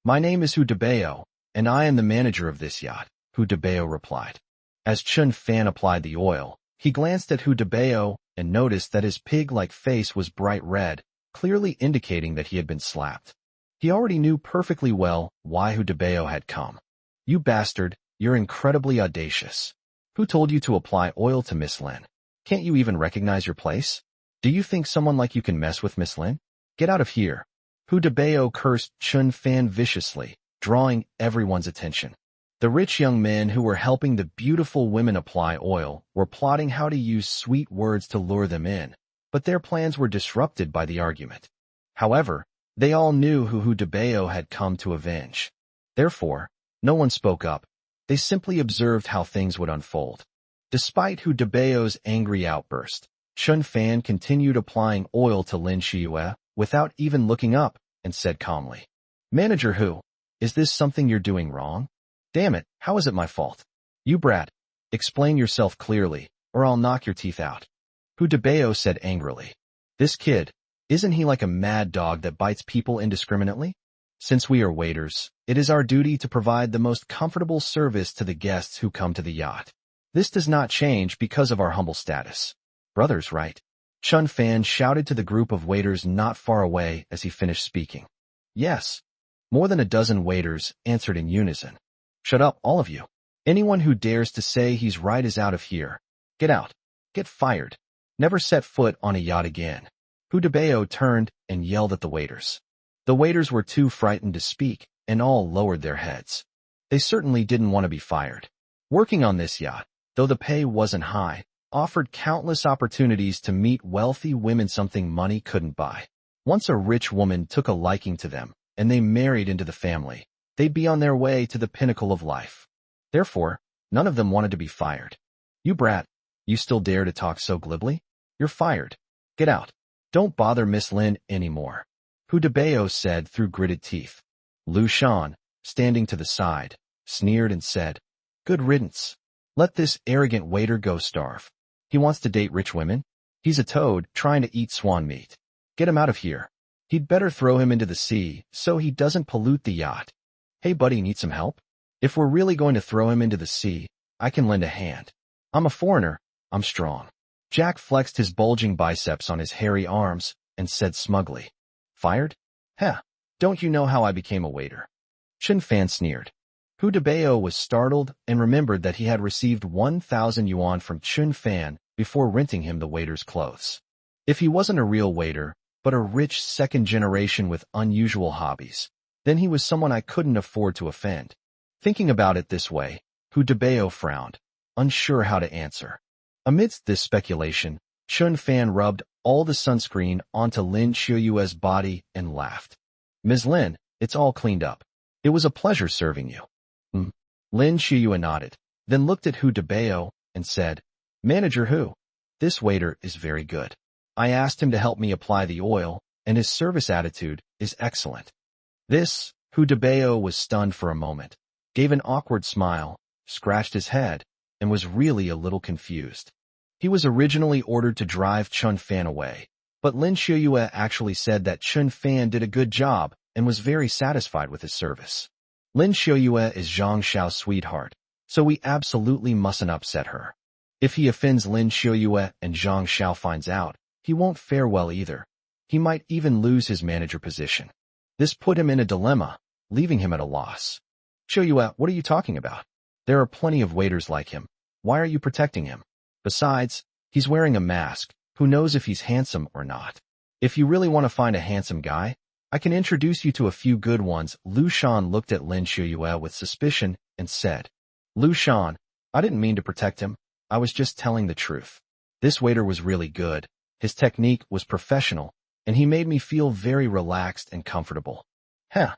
"My name is Hu Debeo, and I am the manager of this yacht," Hu Debeo replied. As Chun Fan applied the oil, he glanced at Hu Debeo and noticed that his pig-like face was bright red, clearly indicating that he had been slapped. He already knew perfectly well why Hu Debeo had come. "You bastard, you're incredibly audacious. Who told you to apply oil to Miss Lin? Can't you even recognize your place? Do you think someone like you can mess with Miss Lin? Get out of here." Hu Debeo cursed Chun Fan viciously, drawing everyone's attention. The rich young men who were helping the beautiful women apply oil were plotting how to use sweet words to lure them in, but their plans were disrupted by the argument. However, they all knew who Hu Debeo had come to avenge. Therefore, no one spoke up. They simply observed how things would unfold. Despite Hu Debeo's angry outburst, Chun Fan continued applying oil to Lin Shuyue without even looking up and said calmly, "Manager Hu, is this something you're doing wrong? Damn it, how is it my fault? You brat, explain yourself clearly, or I'll knock your teeth out." Hu Debeo said angrily, "This kid, isn't he like a mad dog that bites people indiscriminately? Since we are waiters, it is our duty to provide the most comfortable service to the guests who come to the yacht. This does not change because of our humble status. Brothers, right?" Chun Fan shouted to the group of waiters not far away as he finished speaking. "Yes." More than a dozen waiters answered in unison. "Shut up, all of you. Anyone who dares to say he's right is out of here. Get out. Get fired. Never set foot on a yacht again." Hu Debeo turned and yelled at the waiters. The waiters were too frightened to speak, and all lowered their heads. They certainly didn't want to be fired. Working on this yacht, though the pay wasn't high, offered countless opportunities to meet wealthy women, something money couldn't buy. Once a rich woman took a liking to them, and they married into the family, they'd be on their way to the pinnacle of life. Therefore, none of them wanted to be fired. "You brat, you still dare to talk so glibly? You're fired. Get out. Don't bother Miss Lin anymore," Hu Debeo said through gritted teeth. Lu Shan, standing to the side, sneered and said, "Good riddance. Let this arrogant waiter go starve. He wants to date rich women? He's a toad trying to eat swan meat. Get him out of here. He'd better throw him into the sea so he doesn't pollute the yacht. Hey buddy, need some help? If we're really going to throw him into the sea, I can lend a hand. I'm a foreigner. I'm strong." Jack flexed his bulging biceps on his hairy arms and said smugly, "Fired? Heh, don't you know how I became a waiter?" Chun Fan sneered. Hu Debeo was startled and remembered that he had received 1,000 yuan from Chun Fan before renting him the waiter's clothes. If he wasn't a real waiter, but a rich second generation with unusual hobbies, then he was someone I couldn't afford to offend. Thinking about it this way, Hu Debeo frowned, unsure how to answer. Amidst this speculation, Chun Fan rubbed all the sunscreen onto Lin Shuyue's body and laughed. "Ms. Lin, it's all cleaned up. It was a pleasure serving you." Lin Shuyue nodded, then looked at Hu Debeo and said, "Manager Hu, this waiter is very good. I asked him to help me apply the oil, and his service attitude is excellent. This, Hu Debao was stunned for a moment, gave an awkward smile, scratched his head, and was really a little confused. He was originally ordered to drive Chun Fan away, but Lin Xiuyue actually said that Chun Fan did a good job and was very satisfied with his service. Lin Xiuyue is Zhang Xiao's sweetheart, so we absolutely mustn't upset her. If he offends Lin Xiuyue and Zhang Xiao finds out, he won't fare well either. He might even lose his manager position. This put him in a dilemma, leaving him at a loss. Xiuyue, what are you talking about? There are plenty of waiters like him. Why are you protecting him? Besides, he's wearing a mask. Who knows if he's handsome or not? If you really want to find a handsome guy, I can introduce you to a few good ones. Lu Shan looked at Lin Xiuyue with suspicion and said, Lu Shan, I didn't mean to protect him. I was just telling the truth. This waiter was really good. His technique was professional, and he made me feel very relaxed and comfortable. Heh.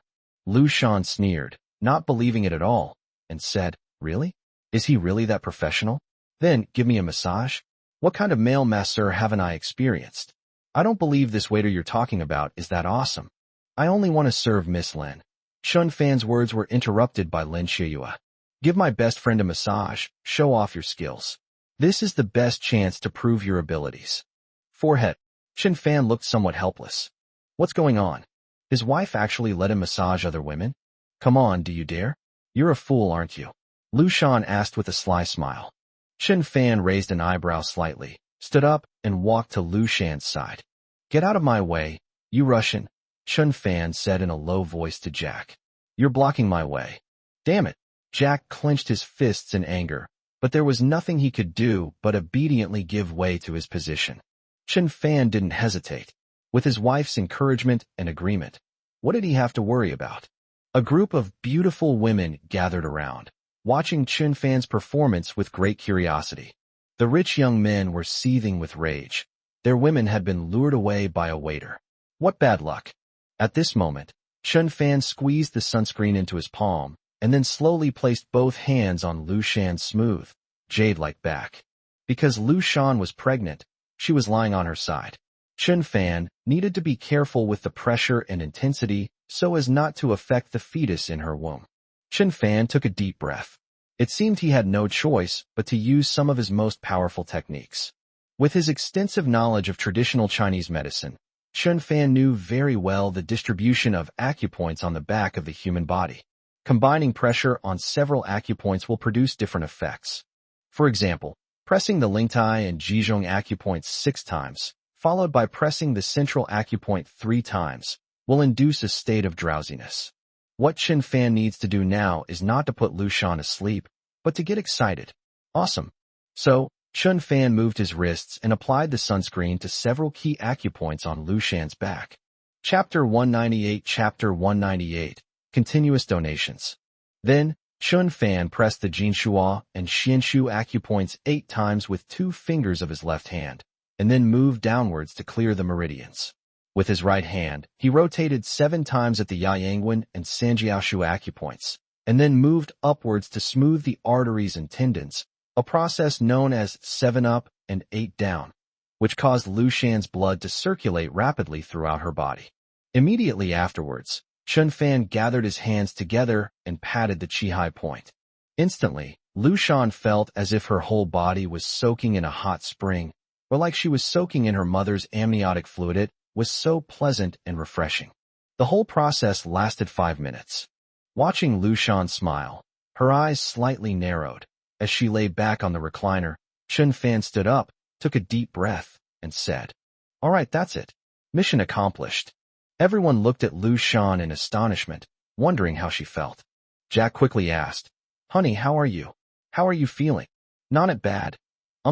Lu Shan sneered, not believing it at all, and said, Really? Is he really that professional? Then, give me a massage? What kind of male masseur haven't I experienced? I don't believe this waiter you're talking about is that awesome. I only want to serve Miss Lin. Chun Fan's words were interrupted by Lin Xiuyue. Give my best friend a massage, show off your skills. This is the best chance to prove your abilities. Forehead. Chun Fan looked somewhat helpless. What's going on? His wife actually let him massage other women? Come on, do you dare? You're a fool, aren't you? Lu Shan asked with a sly smile. Chun Fan raised an eyebrow slightly, stood up, and walked to Lu Shan's side. Get out of my way, you Russian, Chun Fan said in a low voice to Jack. You're blocking my way. Damn it. Jack clenched his fists in anger, but there was nothing he could do but obediently give way to his position. Chun Fan didn't hesitate. With his wife's encouragement and agreement, what did he have to worry about? A group of beautiful women gathered around, watching Chun Fan's performance with great curiosity. The rich young men were seething with rage. Their women had been lured away by a waiter. What bad luck. At this moment, Chun Fan squeezed the sunscreen into his palm, and then slowly placed both hands on Lu Shan's smooth, jade-like back. Because Lu Shan was pregnant, she was lying on her side. Chun Fan needed to be careful with the pressure and intensity so as not to affect the fetus in her womb. Chun Fan took a deep breath. It seemed he had no choice but to use some of his most powerful techniques. With his extensive knowledge of traditional Chinese medicine, Chun Fan knew very well the distribution of acupoints on the back of the human body. Combining pressure on several acupoints will produce different effects. For example, pressing the Lingtai and Jizhong acupoints 6 times, followed by pressing the central acupoint 3 times, will induce a state of drowsiness. What Chun Fan needs to do now is not to put Lu Shan asleep, but to get excited. Awesome. So, Chun Fan moved his wrists and applied the sunscreen to several key acupoints on Lu Shan's back. Chapter 198 Chapter 198 Continuous Donations. Then, Chun Fan pressed the Jinshua and Xianshu acupoints 8 times with 2 fingers of his left hand, and then moved downwards to clear the meridians. With his right hand, he rotated 7 times at the Yayangwen and Sanjiaoshu acupoints, and then moved upwards to smooth the arteries and tendons, a process known as 7 up and 8 down, which caused Lu Shan's blood to circulate rapidly throughout her body. Immediately afterwards, Chun Fan gathered his hands together and patted the Qihai point. Instantly, Lu Shan felt as if her whole body was soaking in a hot spring, or like she was soaking in her mother's amniotic fluid. It was so pleasant and refreshing. The whole process lasted 5 minutes. Watching Lu Shan smile, her eyes slightly narrowed. As she lay back on the recliner, Chun Fan stood up, took a deep breath, and said, All right, that's it. Mission accomplished. Everyone looked at Lu Shan in astonishment, wondering how she felt. Jack quickly asked, Honey, how are you? How are you feeling? Not bad.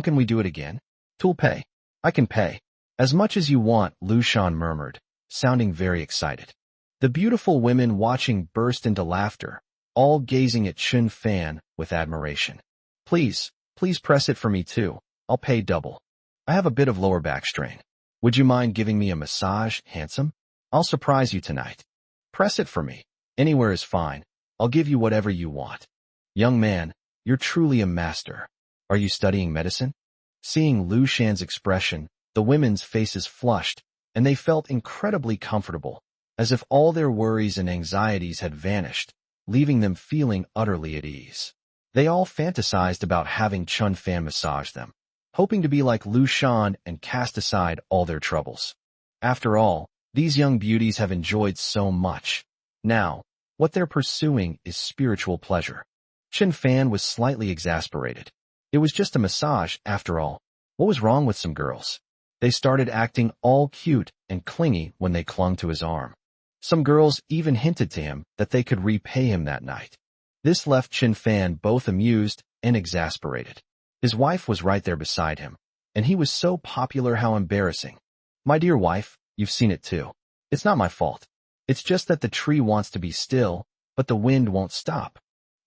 Can we do it again? Tool pay. I can pay. As much as you want, Lu Shan murmured, sounding very excited. The beautiful women watching burst into laughter, all gazing at Chun Fan with admiration. Please press it for me too. I'll pay double. I have a bit of lower back strain. Would you mind giving me a massage, handsome? I'll surprise you tonight. Press it for me. Anywhere is fine. I'll give you whatever you want. Young man, you're truly a master. Are you studying medicine? Seeing Lu Shan's expression, the women's faces flushed, and they felt incredibly comfortable, as if all their worries and anxieties had vanished, leaving them feeling utterly at ease. They all fantasized about having Chun Fan massage them, hoping to be like Lu Shan and cast aside all their troubles. After all, these young beauties have enjoyed so much. Now, what they're pursuing is spiritual pleasure. Chun Fan was slightly exasperated. It was just a massage, after all. What was wrong with some girls? They started acting all cute and clingy when they clung to his arm. Some girls even hinted to him that they could repay him that night. This left Chun Fan both amused and exasperated. His wife was right there beside him, and he was so popular. How embarrassing. My dear wife, you've seen it too. It's not my fault. It's just that the tree wants to be still, but the wind won't stop.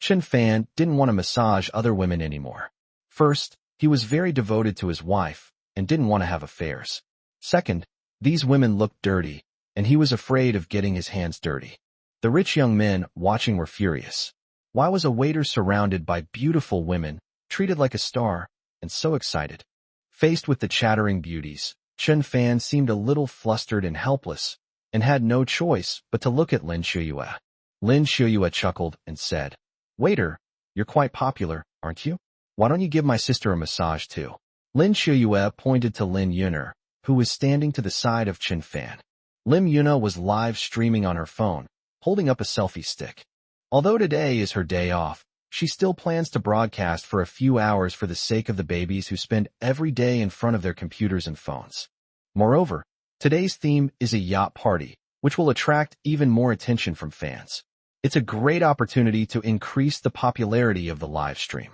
Chun Fan didn't want to massage other women anymore. First, he was very devoted to his wife and didn't want to have affairs. Second, these women looked dirty, and he was afraid of getting his hands dirty. The rich young men watching were furious. Why was a waiter surrounded by beautiful women, treated like a star, and so excited? Faced with the chattering beauties, Chun Fan seemed a little flustered and helpless, and had no choice but to look at Lin Shuyue. Lin Shuyue chuckled and said, "Waiter, you're quite popular, aren't you? Why don't you give my sister a massage too?" Lin Shuyue pointed to Lin Yuna, who was standing to the side of Chun Fan. Lin Yuna was live streaming on her phone, holding up a selfie stick. Although today is her day off, she still plans to broadcast for a few hours for the sake of the babies who spend every day in front of their computers and phones. Moreover, today's theme is a yacht party, which will attract even more attention from fans. It's a great opportunity to increase the popularity of the live stream.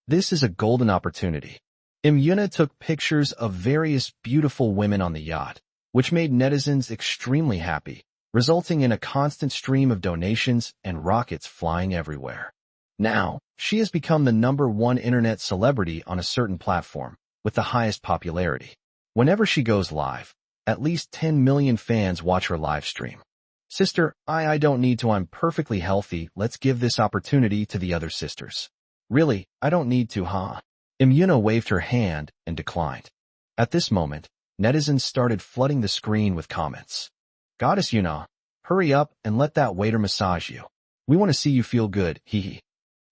This is a golden opportunity. Yuna took pictures of various beautiful women on the yacht, which made netizens extremely happy, resulting in a constant stream of donations and rockets flying everywhere. Now, she has become the #1 internet celebrity on a certain platform, with the highest popularity. Whenever she goes live, at least 10 million fans watch her live stream. Sister, I don't need to. I'm perfectly healthy. Let's give this opportunity to the other sisters. Really, I don't need to, huh? Yuna waved her hand and declined. At this moment, netizens started flooding the screen with comments. Goddess Yuna, hurry up and let that waiter massage you. We want to see you feel good, hee hee.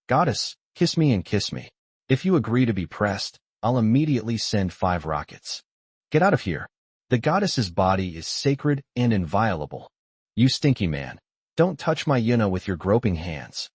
Goddess, kiss me and kiss me. If you agree to be pressed, I'll immediately send 5 rockets. Get out of here. The goddess's body is sacred and inviolable. You stinky man. Don't touch my Yuna with your groping hands.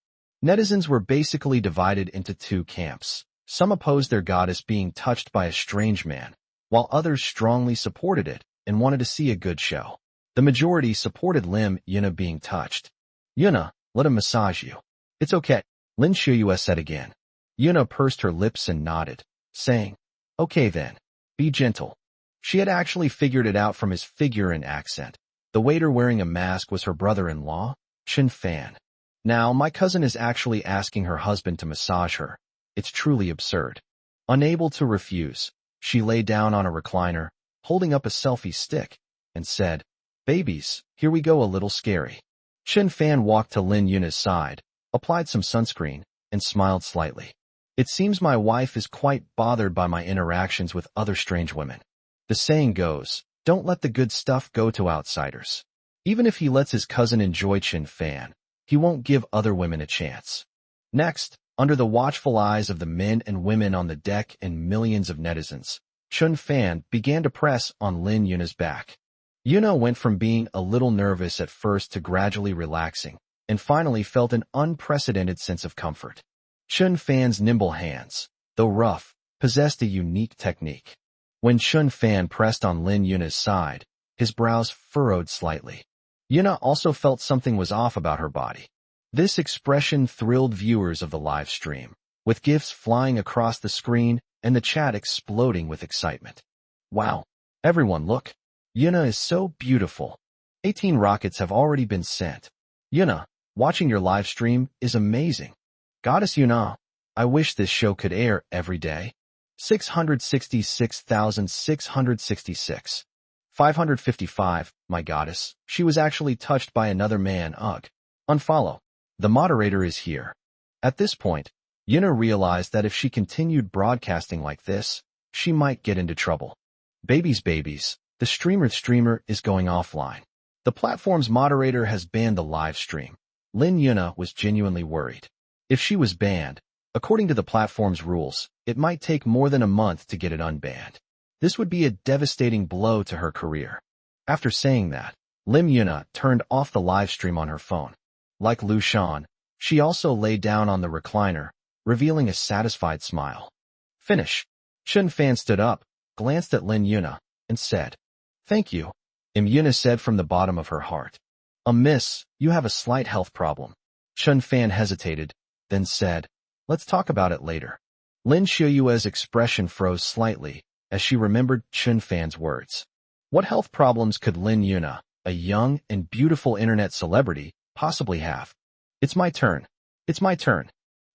Netizens were basically divided into 2 camps. Some opposed their goddess being touched by a strange man, while others strongly supported it and wanted to see a good show. The majority supported Lim Yuna being touched. Yuna, let him massage you. It's okay, Lin Shuyue said again. Yuna pursed her lips and nodded, saying, okay then, be gentle. She had actually figured it out from his figure and accent. The waiter wearing a mask was her brother-in-law, Chun Fan. Now, my cousin is actually asking her husband to massage her. It's truly absurd. Unable to refuse, she lay down on a recliner, holding up a selfie stick, and said, babies, here we go. A little scary. Chun Fan walked to Lin Yuna's side, applied some sunscreen, and smiled slightly. It seems my wife is quite bothered by my interactions with other strange women. The saying goes, don't let the good stuff go to outsiders. Even if he lets his cousin enjoy Chun Fan, he won't give other women a chance. Next, under the watchful eyes of the men and women on the deck and millions of netizens, Chun Fan began to press on Lin Yuna's back. Yuna went from being a little nervous at first to gradually relaxing, and finally felt an unprecedented sense of comfort. Chun Fan's nimble hands, though rough, possessed a unique technique. When Chun Fan pressed on Lin Yuna's side, his brows furrowed slightly. Yuna also felt something was off about her body. This expression thrilled viewers of the live stream, with gifs flying across the screen and the chat exploding with excitement. Wow! Everyone look! Yuna is so beautiful. 18 rockets have already been sent. Yuna, watching your live stream is amazing. Goddess Yuna, I wish this show could air every day. 666,666. 555, my goddess, she was actually touched by another man. Ugh. Unfollow. The moderator is here. At this point, Yuna realized that if she continued broadcasting like this, she might get into trouble. Babies, The streamer is going offline. The platform's moderator has banned the live stream. Lin Yuna was genuinely worried. If she was banned, according to the platform's rules, it might take more than a month to get it unbanned. This would be a devastating blow to her career. After saying that, Lim Yuna turned off the live stream on her phone. Like Lu Shan, she also lay down on the recliner, revealing a satisfied smile. Finish. Chun Fan stood up, glanced at Lin Yuna, and said, "Thank you," Im Yuna said from the bottom of her heart. "Miss, you have a slight health problem." Chun Fan hesitated, then said, "Let's talk about it later." Lin Shiyue's expression froze slightly as she remembered Chun Fan's words. What health problems could Lin Yuna, a young and beautiful internet celebrity, possibly have? "It's my turn. It's my turn.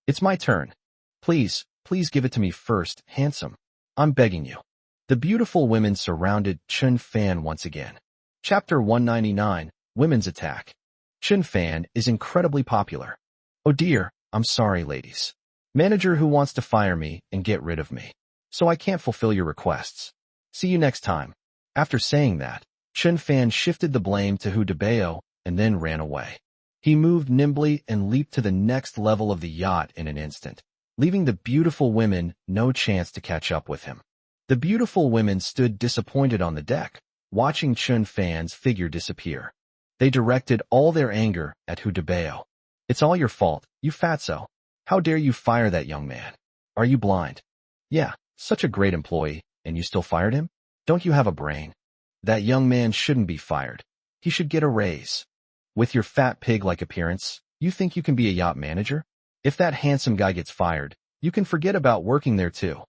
It's my turn. Please give it to me first, handsome. I'm begging you." The beautiful women surrounded Chun Fan once again. Chapter 199, Women's Attack. Chun Fan is incredibly popular. "Oh dear, I'm sorry, ladies. Manager who wants to fire me and get rid of me. So I can't fulfill your requests. See you next time." After saying that, Chun Fan shifted the blame to Hu Debao and then ran away. He moved nimbly and leaped to the next level of the yacht in an instant, leaving the beautiful women no chance to catch up with him. The beautiful women stood disappointed on the deck, watching Chun Fan's figure disappear. They directed all their anger at Hu Debao. "It's all your fault, you fatso. How dare you fire that young man? Are you blind? Yeah, such a great employee, and you still fired him? Don't you have a brain? That young man shouldn't be fired. He should get a raise. With your fat pig-like appearance, you think you can be a yacht manager? If that handsome guy gets fired, you can forget about working there too."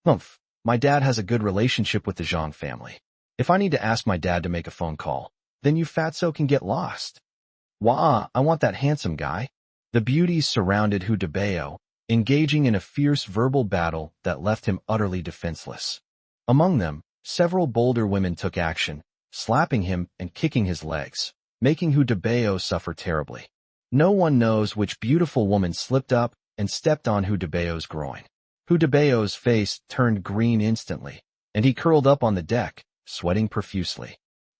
"Humph, my dad has a good relationship with the Zhang family. If I need to ask my dad to make a phone call, then you fatso can get lost." "Wah, I want that handsome guy." The beauties surrounded Hu Debao, engaging in a fierce verbal battle that left him utterly defenseless. Among them, several bolder women took action, slapping him and kicking his legs, making Hu Debao suffer terribly. No one knows which beautiful woman slipped up and stepped on Hu Debao's groin. Hu Debao's face turned green instantly, and he curled up on the deck, sweating profusely.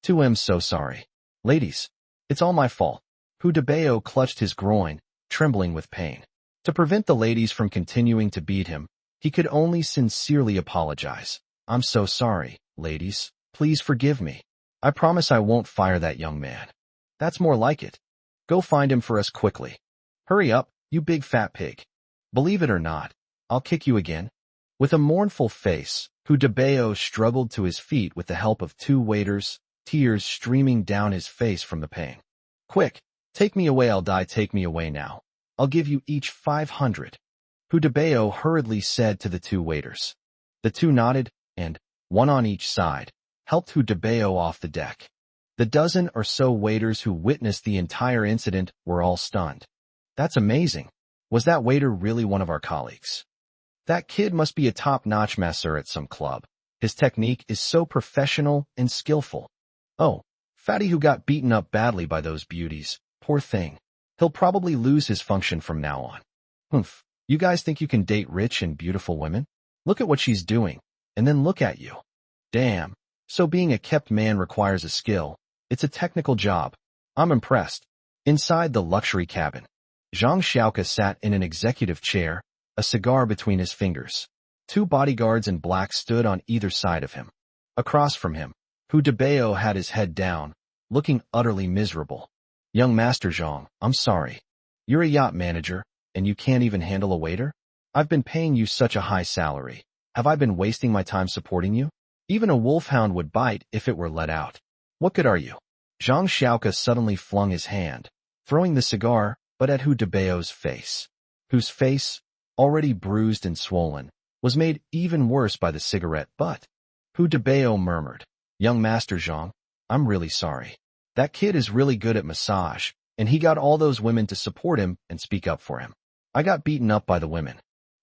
"I'm so sorry. Ladies, it's all my fault." Hu Debao clutched his groin, trembling with pain. To prevent the ladies from continuing to beat him, he could only sincerely apologize. "I'm so sorry, ladies. Please forgive me. I promise I won't fire that young man." "That's more like it. Go find him for us quickly. Hurry up, you big fat pig. Believe it or not, I'll kick you again." With a mournful face, Hu Debao struggled to his feet with the help of two waiters, tears streaming down his face from the pain. "Quick, take me away, I'll die, take me away now. I'll give you each 500. Hu Debao hurriedly said to the two waiters. The two nodded, and, one on each side, helped Hu Debao off the deck. The dozen or so waiters who witnessed the entire incident were all stunned. "That's amazing. Was that waiter really one of our colleagues? That kid must be a top-notch masseur at some club. His technique is so professional and skillful. Oh, fatty who got beaten up badly by those beauties. Poor thing. He'll probably lose his function from now on. Humph, you guys think you can date rich and beautiful women? Look at what she's doing, and then look at you. Damn, so being a kept man requires a skill. It's a technical job. I'm impressed." Inside the luxury cabin, Zhang Xiaoka sat in an executive chair, a cigar between his fingers. Two bodyguards in black stood on either side of him. Across from him, Hu Debao had his head down, looking utterly miserable. "Young Master Zhang, I'm sorry. You're a yacht manager, and you can't even handle a waiter? I've been paying you such a high salary. Have I been wasting my time supporting you? Even a wolfhound would bite if it were let out. What good are you?" Zhang Xiaoka suddenly flung his hand, throwing the cigar, but at Hu Debao's face, whose face, already bruised and swollen, was made even worse by the cigarette butt. Hu Debao murmured, "Young Master Zhang, I'm really sorry. That kid is really good at massage, and he got all those women to support him and speak up for him. I got beaten up by the women.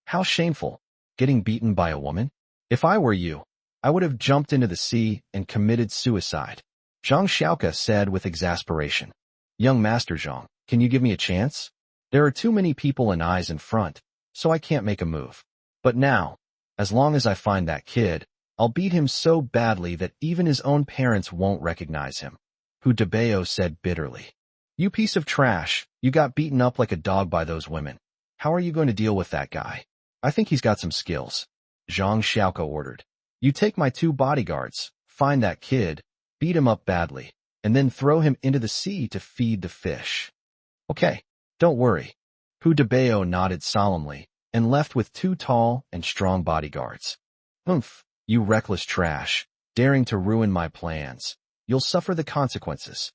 How shameful, getting beaten by a woman. If I were you, I would have jumped into the sea and committed suicide." Zhang Xiaoka said with exasperation. "Young Master Zhang, can you give me a chance? There are too many people and eyes in front, so I can't make a move. But now, as long as I find that kid, I'll beat him so badly that even his own parents won't recognize him. Hu Debeo said bitterly. You piece of trash, you got beaten up like a dog by those women. How are you going to deal with that guy? I think he's got some skills. Zhang Xiaoko ordered. You take my 2 bodyguards, find that kid, beat him up badly, and then throw him into the sea to feed the fish. Okay, don't worry. Hu Debeo nodded solemnly and left with 2 tall and strong bodyguards. Oomph, you reckless trash, daring to ruin my plans. You'll suffer the consequences.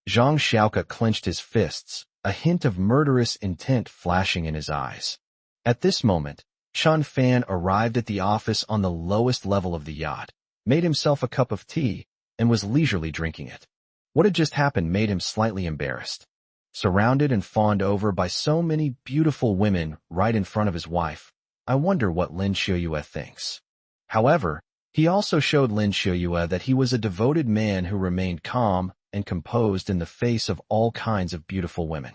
Zhang Xiaoko clenched his fists, a hint of murderous intent flashing in his eyes. At this moment, Chun Fan arrived at the office on the lowest level of the yacht, made himself a cup of tea, and was leisurely drinking it. What had just happened made him slightly embarrassed. Surrounded and fawned over by so many beautiful women right in front of his wife, I wonder what Lin Xiuyue thinks. However, he also showed Lin Xiuyue that he was a devoted man who remained calm and composed in the face of all kinds of beautiful women.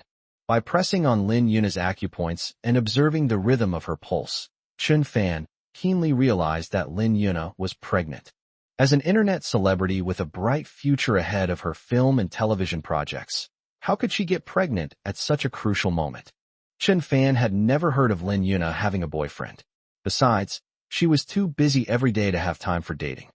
By pressing on Lin Yuna's acupoints and observing the rhythm of her pulse, Chun Fan keenly realized that Lin Yuna was pregnant. As an internet celebrity with a bright future ahead of her film and television projects, how could she get pregnant at such a crucial moment? Chun Fan had never heard of Lin Yuna having a boyfriend. Besides, she was too busy every day to have time for dating.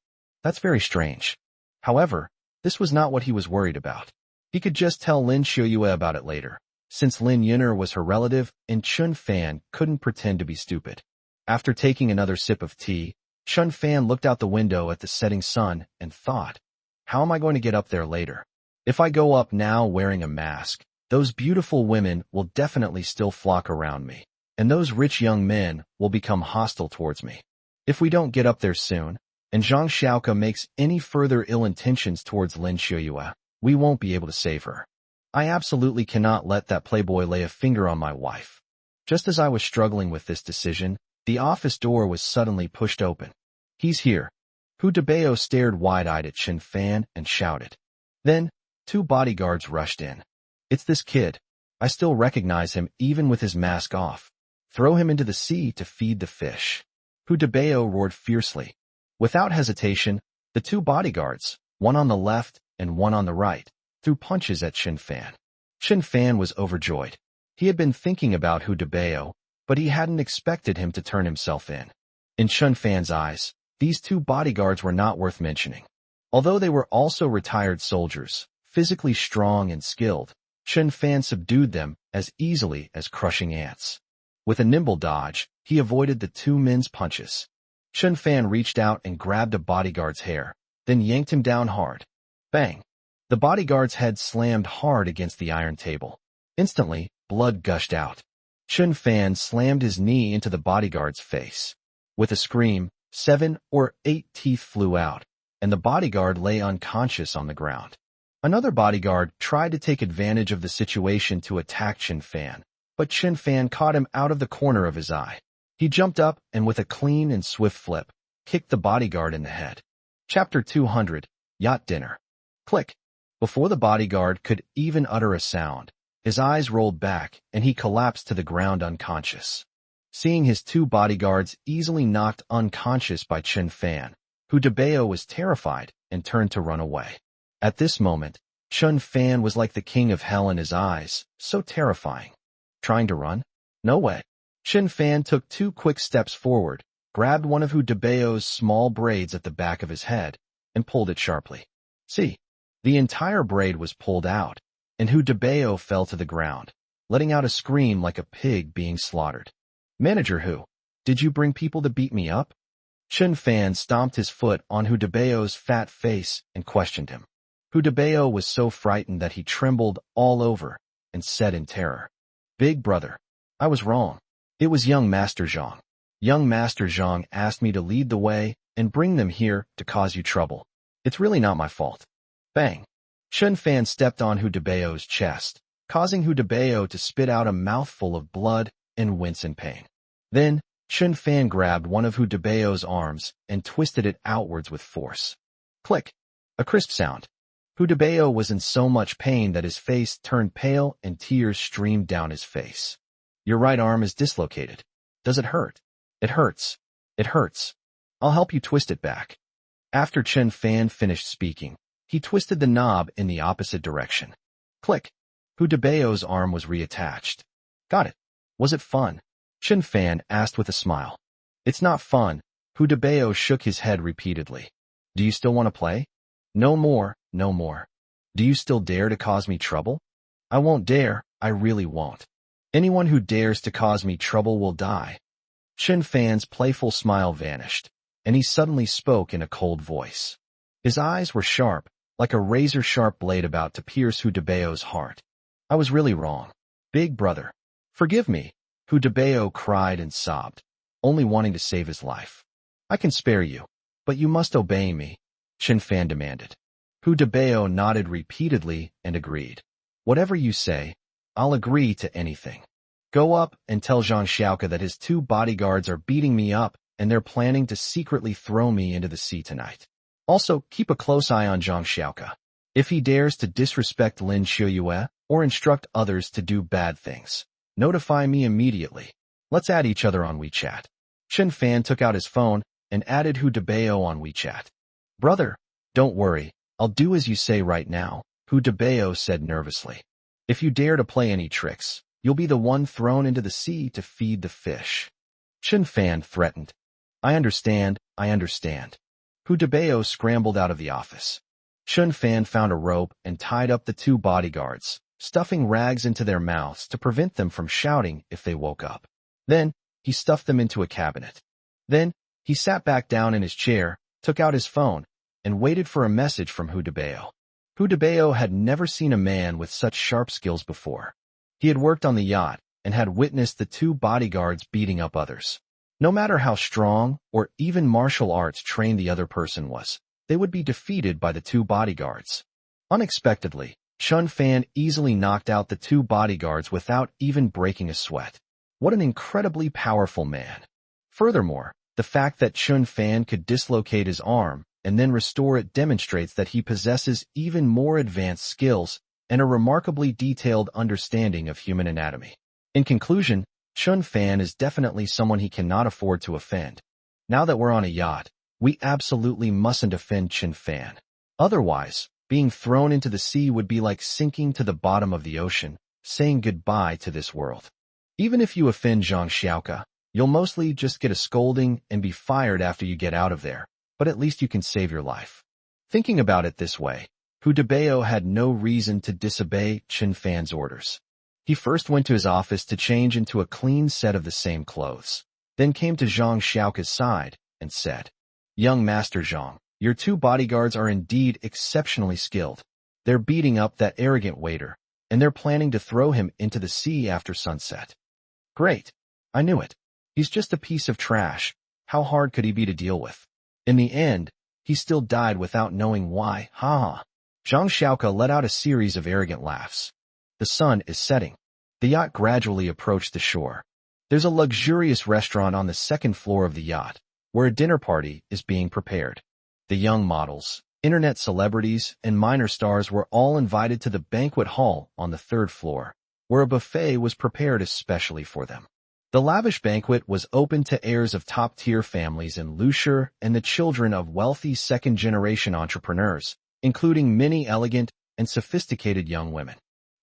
That's very strange. However, this was not what he was worried about. He could just tell Lin Xiuyue about it later, since Lin Yuna was her relative and Chun Fan couldn't pretend to be stupid. After taking another sip of tea, Chun Fan looked out the window at the setting sun and thought, how am I going to get up there later? If I go up now wearing a mask, those beautiful women will definitely still flock around me, and those rich young men will become hostile towards me. If we don't get up there soon, and Zhang Xiaoko makes any further ill intentions towards Lin Xiuyue, we won't be able to save her. I absolutely cannot let that playboy lay a finger on my wife. Just as I was struggling with this decision, the office door was suddenly pushed open. He's here. Hu Debeo stared wide-eyed at Chun Fan and shouted. Then, 2 bodyguards rushed in. It's this kid. I still recognize him even with his mask off. Throw him into the sea to feed the fish. Hu Debeo roared fiercely. Without hesitation, the 2 bodyguards, one on the left and one on the right, threw punches at Chun Fan. Chun Fan was overjoyed. He had been thinking about Hu Debeo, but he hadn't expected him to turn himself in. In Chun Fan's eyes, these 2 bodyguards were not worth mentioning. Although they were also retired soldiers, physically strong and skilled, Chun Fan subdued them as easily as crushing ants. With a nimble dodge, he avoided the 2 men's punches. Chun Fan reached out and grabbed a bodyguard's hair, then yanked him down hard. Bang! The bodyguard's head slammed hard against the iron table. Instantly, blood gushed out. Chun Fan slammed his knee into the bodyguard's face. With a scream, 7 or 8 teeth flew out, and the bodyguard lay unconscious on the ground. Another bodyguard tried to take advantage of the situation to attack Chun Fan, but Chun Fan caught him out of the corner of his eye. He jumped up and with a clean and swift flip, kicked the bodyguard in the head. Chapter 200, Yacht Dinner. Click. Before the bodyguard could even utter a sound, his eyes rolled back and he collapsed to the ground unconscious. Seeing his 2 bodyguards easily knocked unconscious by Chun Fan, Hu Debeo was terrified and turned to run away. At this moment, Chun Fan was like the king of hell in his eyes, so terrifying. Trying to run? No way. Chun Fan took 2 quick steps forward, grabbed one of Hu Debeo's small braids at the back of his head, and pulled it sharply. See, the entire braid was pulled out, and Hu Debeo fell to the ground, letting out a scream like a pig being slaughtered. Manager Hu, did you bring people to beat me up? Chun Fan stomped his foot on Hu Debeo's fat face and questioned him. Hu Debeo was so frightened that he trembled all over and said in terror, Big brother, I was wrong. It was young Master Zhang. Young Master Zhang asked me to lead the way and bring them here to cause you trouble. It's really not my fault. Bang! Chun Fan stepped on Hu Debeo's chest, causing Hu Debeo to spit out a mouthful of blood and wince in pain. Then, Chun Fan grabbed one of Hu Debeo's arms and twisted it outwards with force. Click! A crisp sound. Hu Debeo was in so much pain that his face turned pale and tears streamed down his face. Your right arm is dislocated. Does it hurt? It hurts. It hurts. I'll help you twist it back. After Chen Fan finished speaking, he twisted the knob in the opposite direction. Click. Hu Debao's arm was reattached. Got it. Was it fun? Chen Fan asked with a smile. It's not fun. Hu Debao shook his head repeatedly. Do you still want to play? No more, no more. Do you still dare to cause me trouble? I won't dare, I really won't. Anyone who dares to cause me trouble will die. Chen Fan's playful smile vanished, and he suddenly spoke in a cold voice. His eyes were sharp, like a razor-sharp blade about to pierce Hu Debao's heart. I was really wrong. Big brother. Forgive me, Hu Debao cried and sobbed, only wanting to save his life. I can spare you, but you must obey me, Chen Fan demanded. Hu Debao nodded repeatedly and agreed. Whatever you say, I'll agree to anything. Go up and tell Zhang Xiaoka that his 2 bodyguards are beating me up and they're planning to secretly throw me into the sea tonight. Also, keep a close eye on Zhang Xiaoka. If he dares to disrespect Lin Xiuyue or instruct others to do bad things, notify me immediately. Let's add each other on WeChat. Chen Fan took out his phone and added Hu Debao on WeChat. Brother, don't worry, I'll do as you say right now, Hu Debao said nervously. If you dare to play any tricks, you'll be the one thrown into the sea to feed the fish. Chen Fan threatened. I understand, I understand. Hu Debao scrambled out of the office. Chen Fan found a rope and tied up the 2 bodyguards, stuffing rags into their mouths to prevent them from shouting if they woke up. Then, he stuffed them into a cabinet. Then, he sat back down in his chair, took out his phone, and waited for a message from Hu Debao. Hu Debao had never seen a man with such sharp skills before. He had worked on the yacht and had witnessed the 2 bodyguards beating up others. No matter how strong or even martial arts trained the other person was, they would be defeated by the 2 bodyguards. Unexpectedly, Chen Fan easily knocked out the 2 bodyguards without even breaking a sweat. What an incredibly powerful man. Furthermore, the fact that Chen Fan could dislocate his arm and then restore it demonstrates that he possesses even more advanced skills and a remarkably detailed understanding of human anatomy. In conclusion, Chen Fan is definitely someone he cannot afford to offend. Now that we're on a yacht, we absolutely mustn't offend Chen Fan. Otherwise, being thrown into the sea would be like sinking to the bottom of the ocean, saying goodbye to this world. Even if you offend Zhang Xiaoka, you'll mostly just get a scolding and be fired after you get out of there, but at least you can save your life. Thinking about it this way, Hu Debao had no reason to disobey Chen Fan's orders. He first went to his office to change into a clean set of the same clothes, then came to Zhang Xiaoka's side and said, Young Master Zhang, your 2 bodyguards are indeed exceptionally skilled. They're beating up that arrogant waiter, and they're planning to throw him into the sea after sunset. Great. I knew it. He's just a piece of trash. How hard could he be to deal with? In the end, he still died without knowing why. Ha ha. Zhang Xiaoka let out a series of arrogant laughs. The sun is setting. The yacht gradually approached the shore. There's a luxurious restaurant on the 2nd floor of the yacht, where a dinner party is being prepared. The young models, internet celebrities, and minor stars were all invited to the banquet hall on the 3rd floor, where a buffet was prepared especially for them. The lavish banquet was open to heirs of top-tier families in Lusher and the children of wealthy 2nd-generation entrepreneurs, including many elegant and sophisticated young women.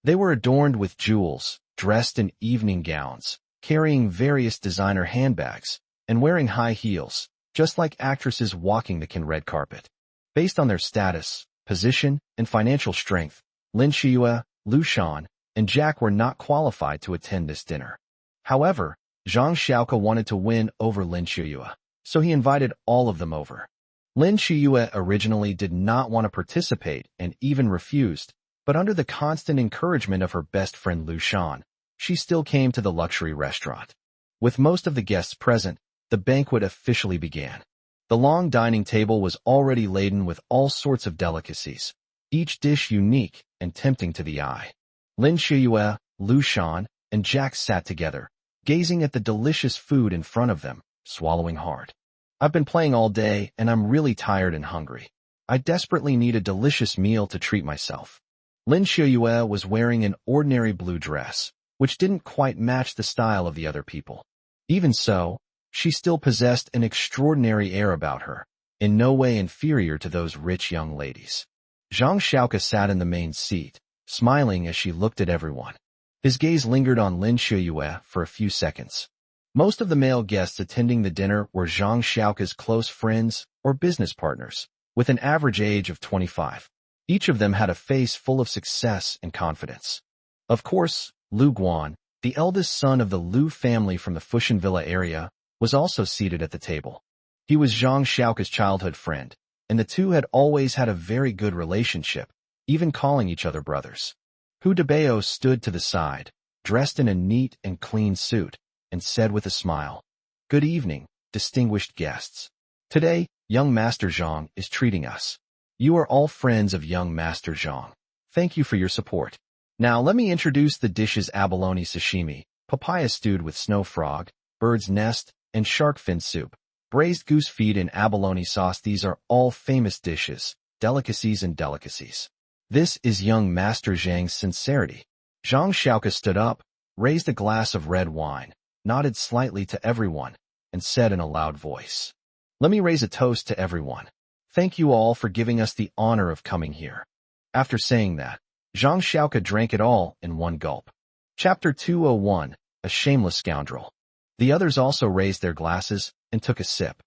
They were adorned with jewels, dressed in evening gowns, carrying various designer handbags, and wearing high heels, just like actresses walking the red carpet. Based on their status, position, and financial strength, Lin Xiuyue, Lu Shan, and Jack were not qualified to attend this dinner. However, Zhang Xiaoka wanted to win over Lin Xiuyue, so he invited all of them over. Lin Xiuyue originally did not want to participate and even refused, but under the constant encouragement of her best friend Lu Shan, she still came to the luxury restaurant. With most of the guests present, the banquet officially began. The long dining table was already laden with all sorts of delicacies, each dish unique and tempting to the eye. Lin Xiuyue, Lu Shan, and Jack sat together, gazing at the delicious food in front of them, swallowing hard. I've been playing all day and I'm really tired and hungry. I desperately need a delicious meal to treat myself. Lin Xiuyue was wearing an ordinary blue dress, which didn't quite match the style of the other people. Even so, she still possessed an extraordinary air about her, in no way inferior to those rich young ladies. Zhang Xiaoke sat in the main seat, smiling as she looked at everyone. His gaze lingered on Lin Shuyue for a few seconds. Most of the male guests attending the dinner were Zhang Xiaoke's close friends or business partners, with an average age of 25. Each of them had a face full of success and confidence. Of course, Lu Guan, the eldest son of the Lu family from the Fushan Villa area, was also seated at the table. He was Zhang Xiaoke's childhood friend, and the two had always had a very good relationship, even calling each other brothers. Hu Debao stood to the side, dressed in a neat and clean suit, and said with a smile, "Good evening, distinguished guests. Today, young Master Zhang is treating us. You are all friends of young Master Zhang. Thank you for your support. Now let me introduce the dishes: abalone sashimi, papaya stewed with snow frog, bird's nest, and shark fin soup, braised goose feet in abalone sauce. These are all famous dishes, delicacies and delicacies. This is young Master Zhang's sincerity." Zhang Xiaoke stood up, raised a glass of red wine, nodded slightly to everyone, and said in a loud voice, "Let me raise a toast to everyone. Thank you all for giving us the honor of coming here." After saying that, Zhang Xiaoke drank it all in one gulp. Chapter 201, A Shameless Scoundrel. The others also raised their glasses and took a sip.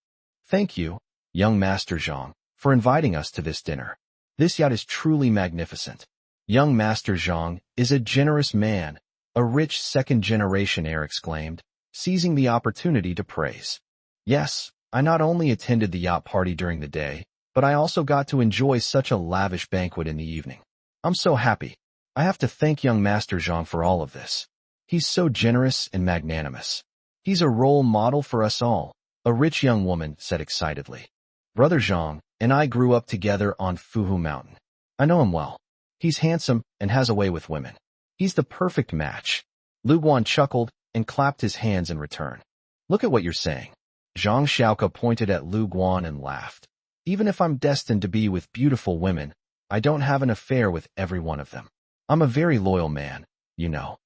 "Thank you, young Master Zhang, for inviting us to this dinner. This yacht is truly magnificent. Young Master Zhang is a generous man," a rich second-generation heir exclaimed, seizing the opportunity to praise. "Yes, I not only attended the yacht party during the day, but I also got to enjoy such a lavish banquet in the evening. I'm so happy. I have to thank young Master Zhang for all of this. He's so generous and magnanimous. He's a role model for us all," a rich young woman said excitedly. "Brother Zhang and I grew up together on Fuhu Mountain. I know him well. He's handsome and has a way with women. He's the perfect match." Lu Guan chuckled and clapped his hands in return. "Look at what you're saying." Zhang Xiaoke pointed at Lu Guan and laughed. "Even if I'm destined to be with beautiful women, I don't have an affair with every one of them. I'm a very loyal man, you know."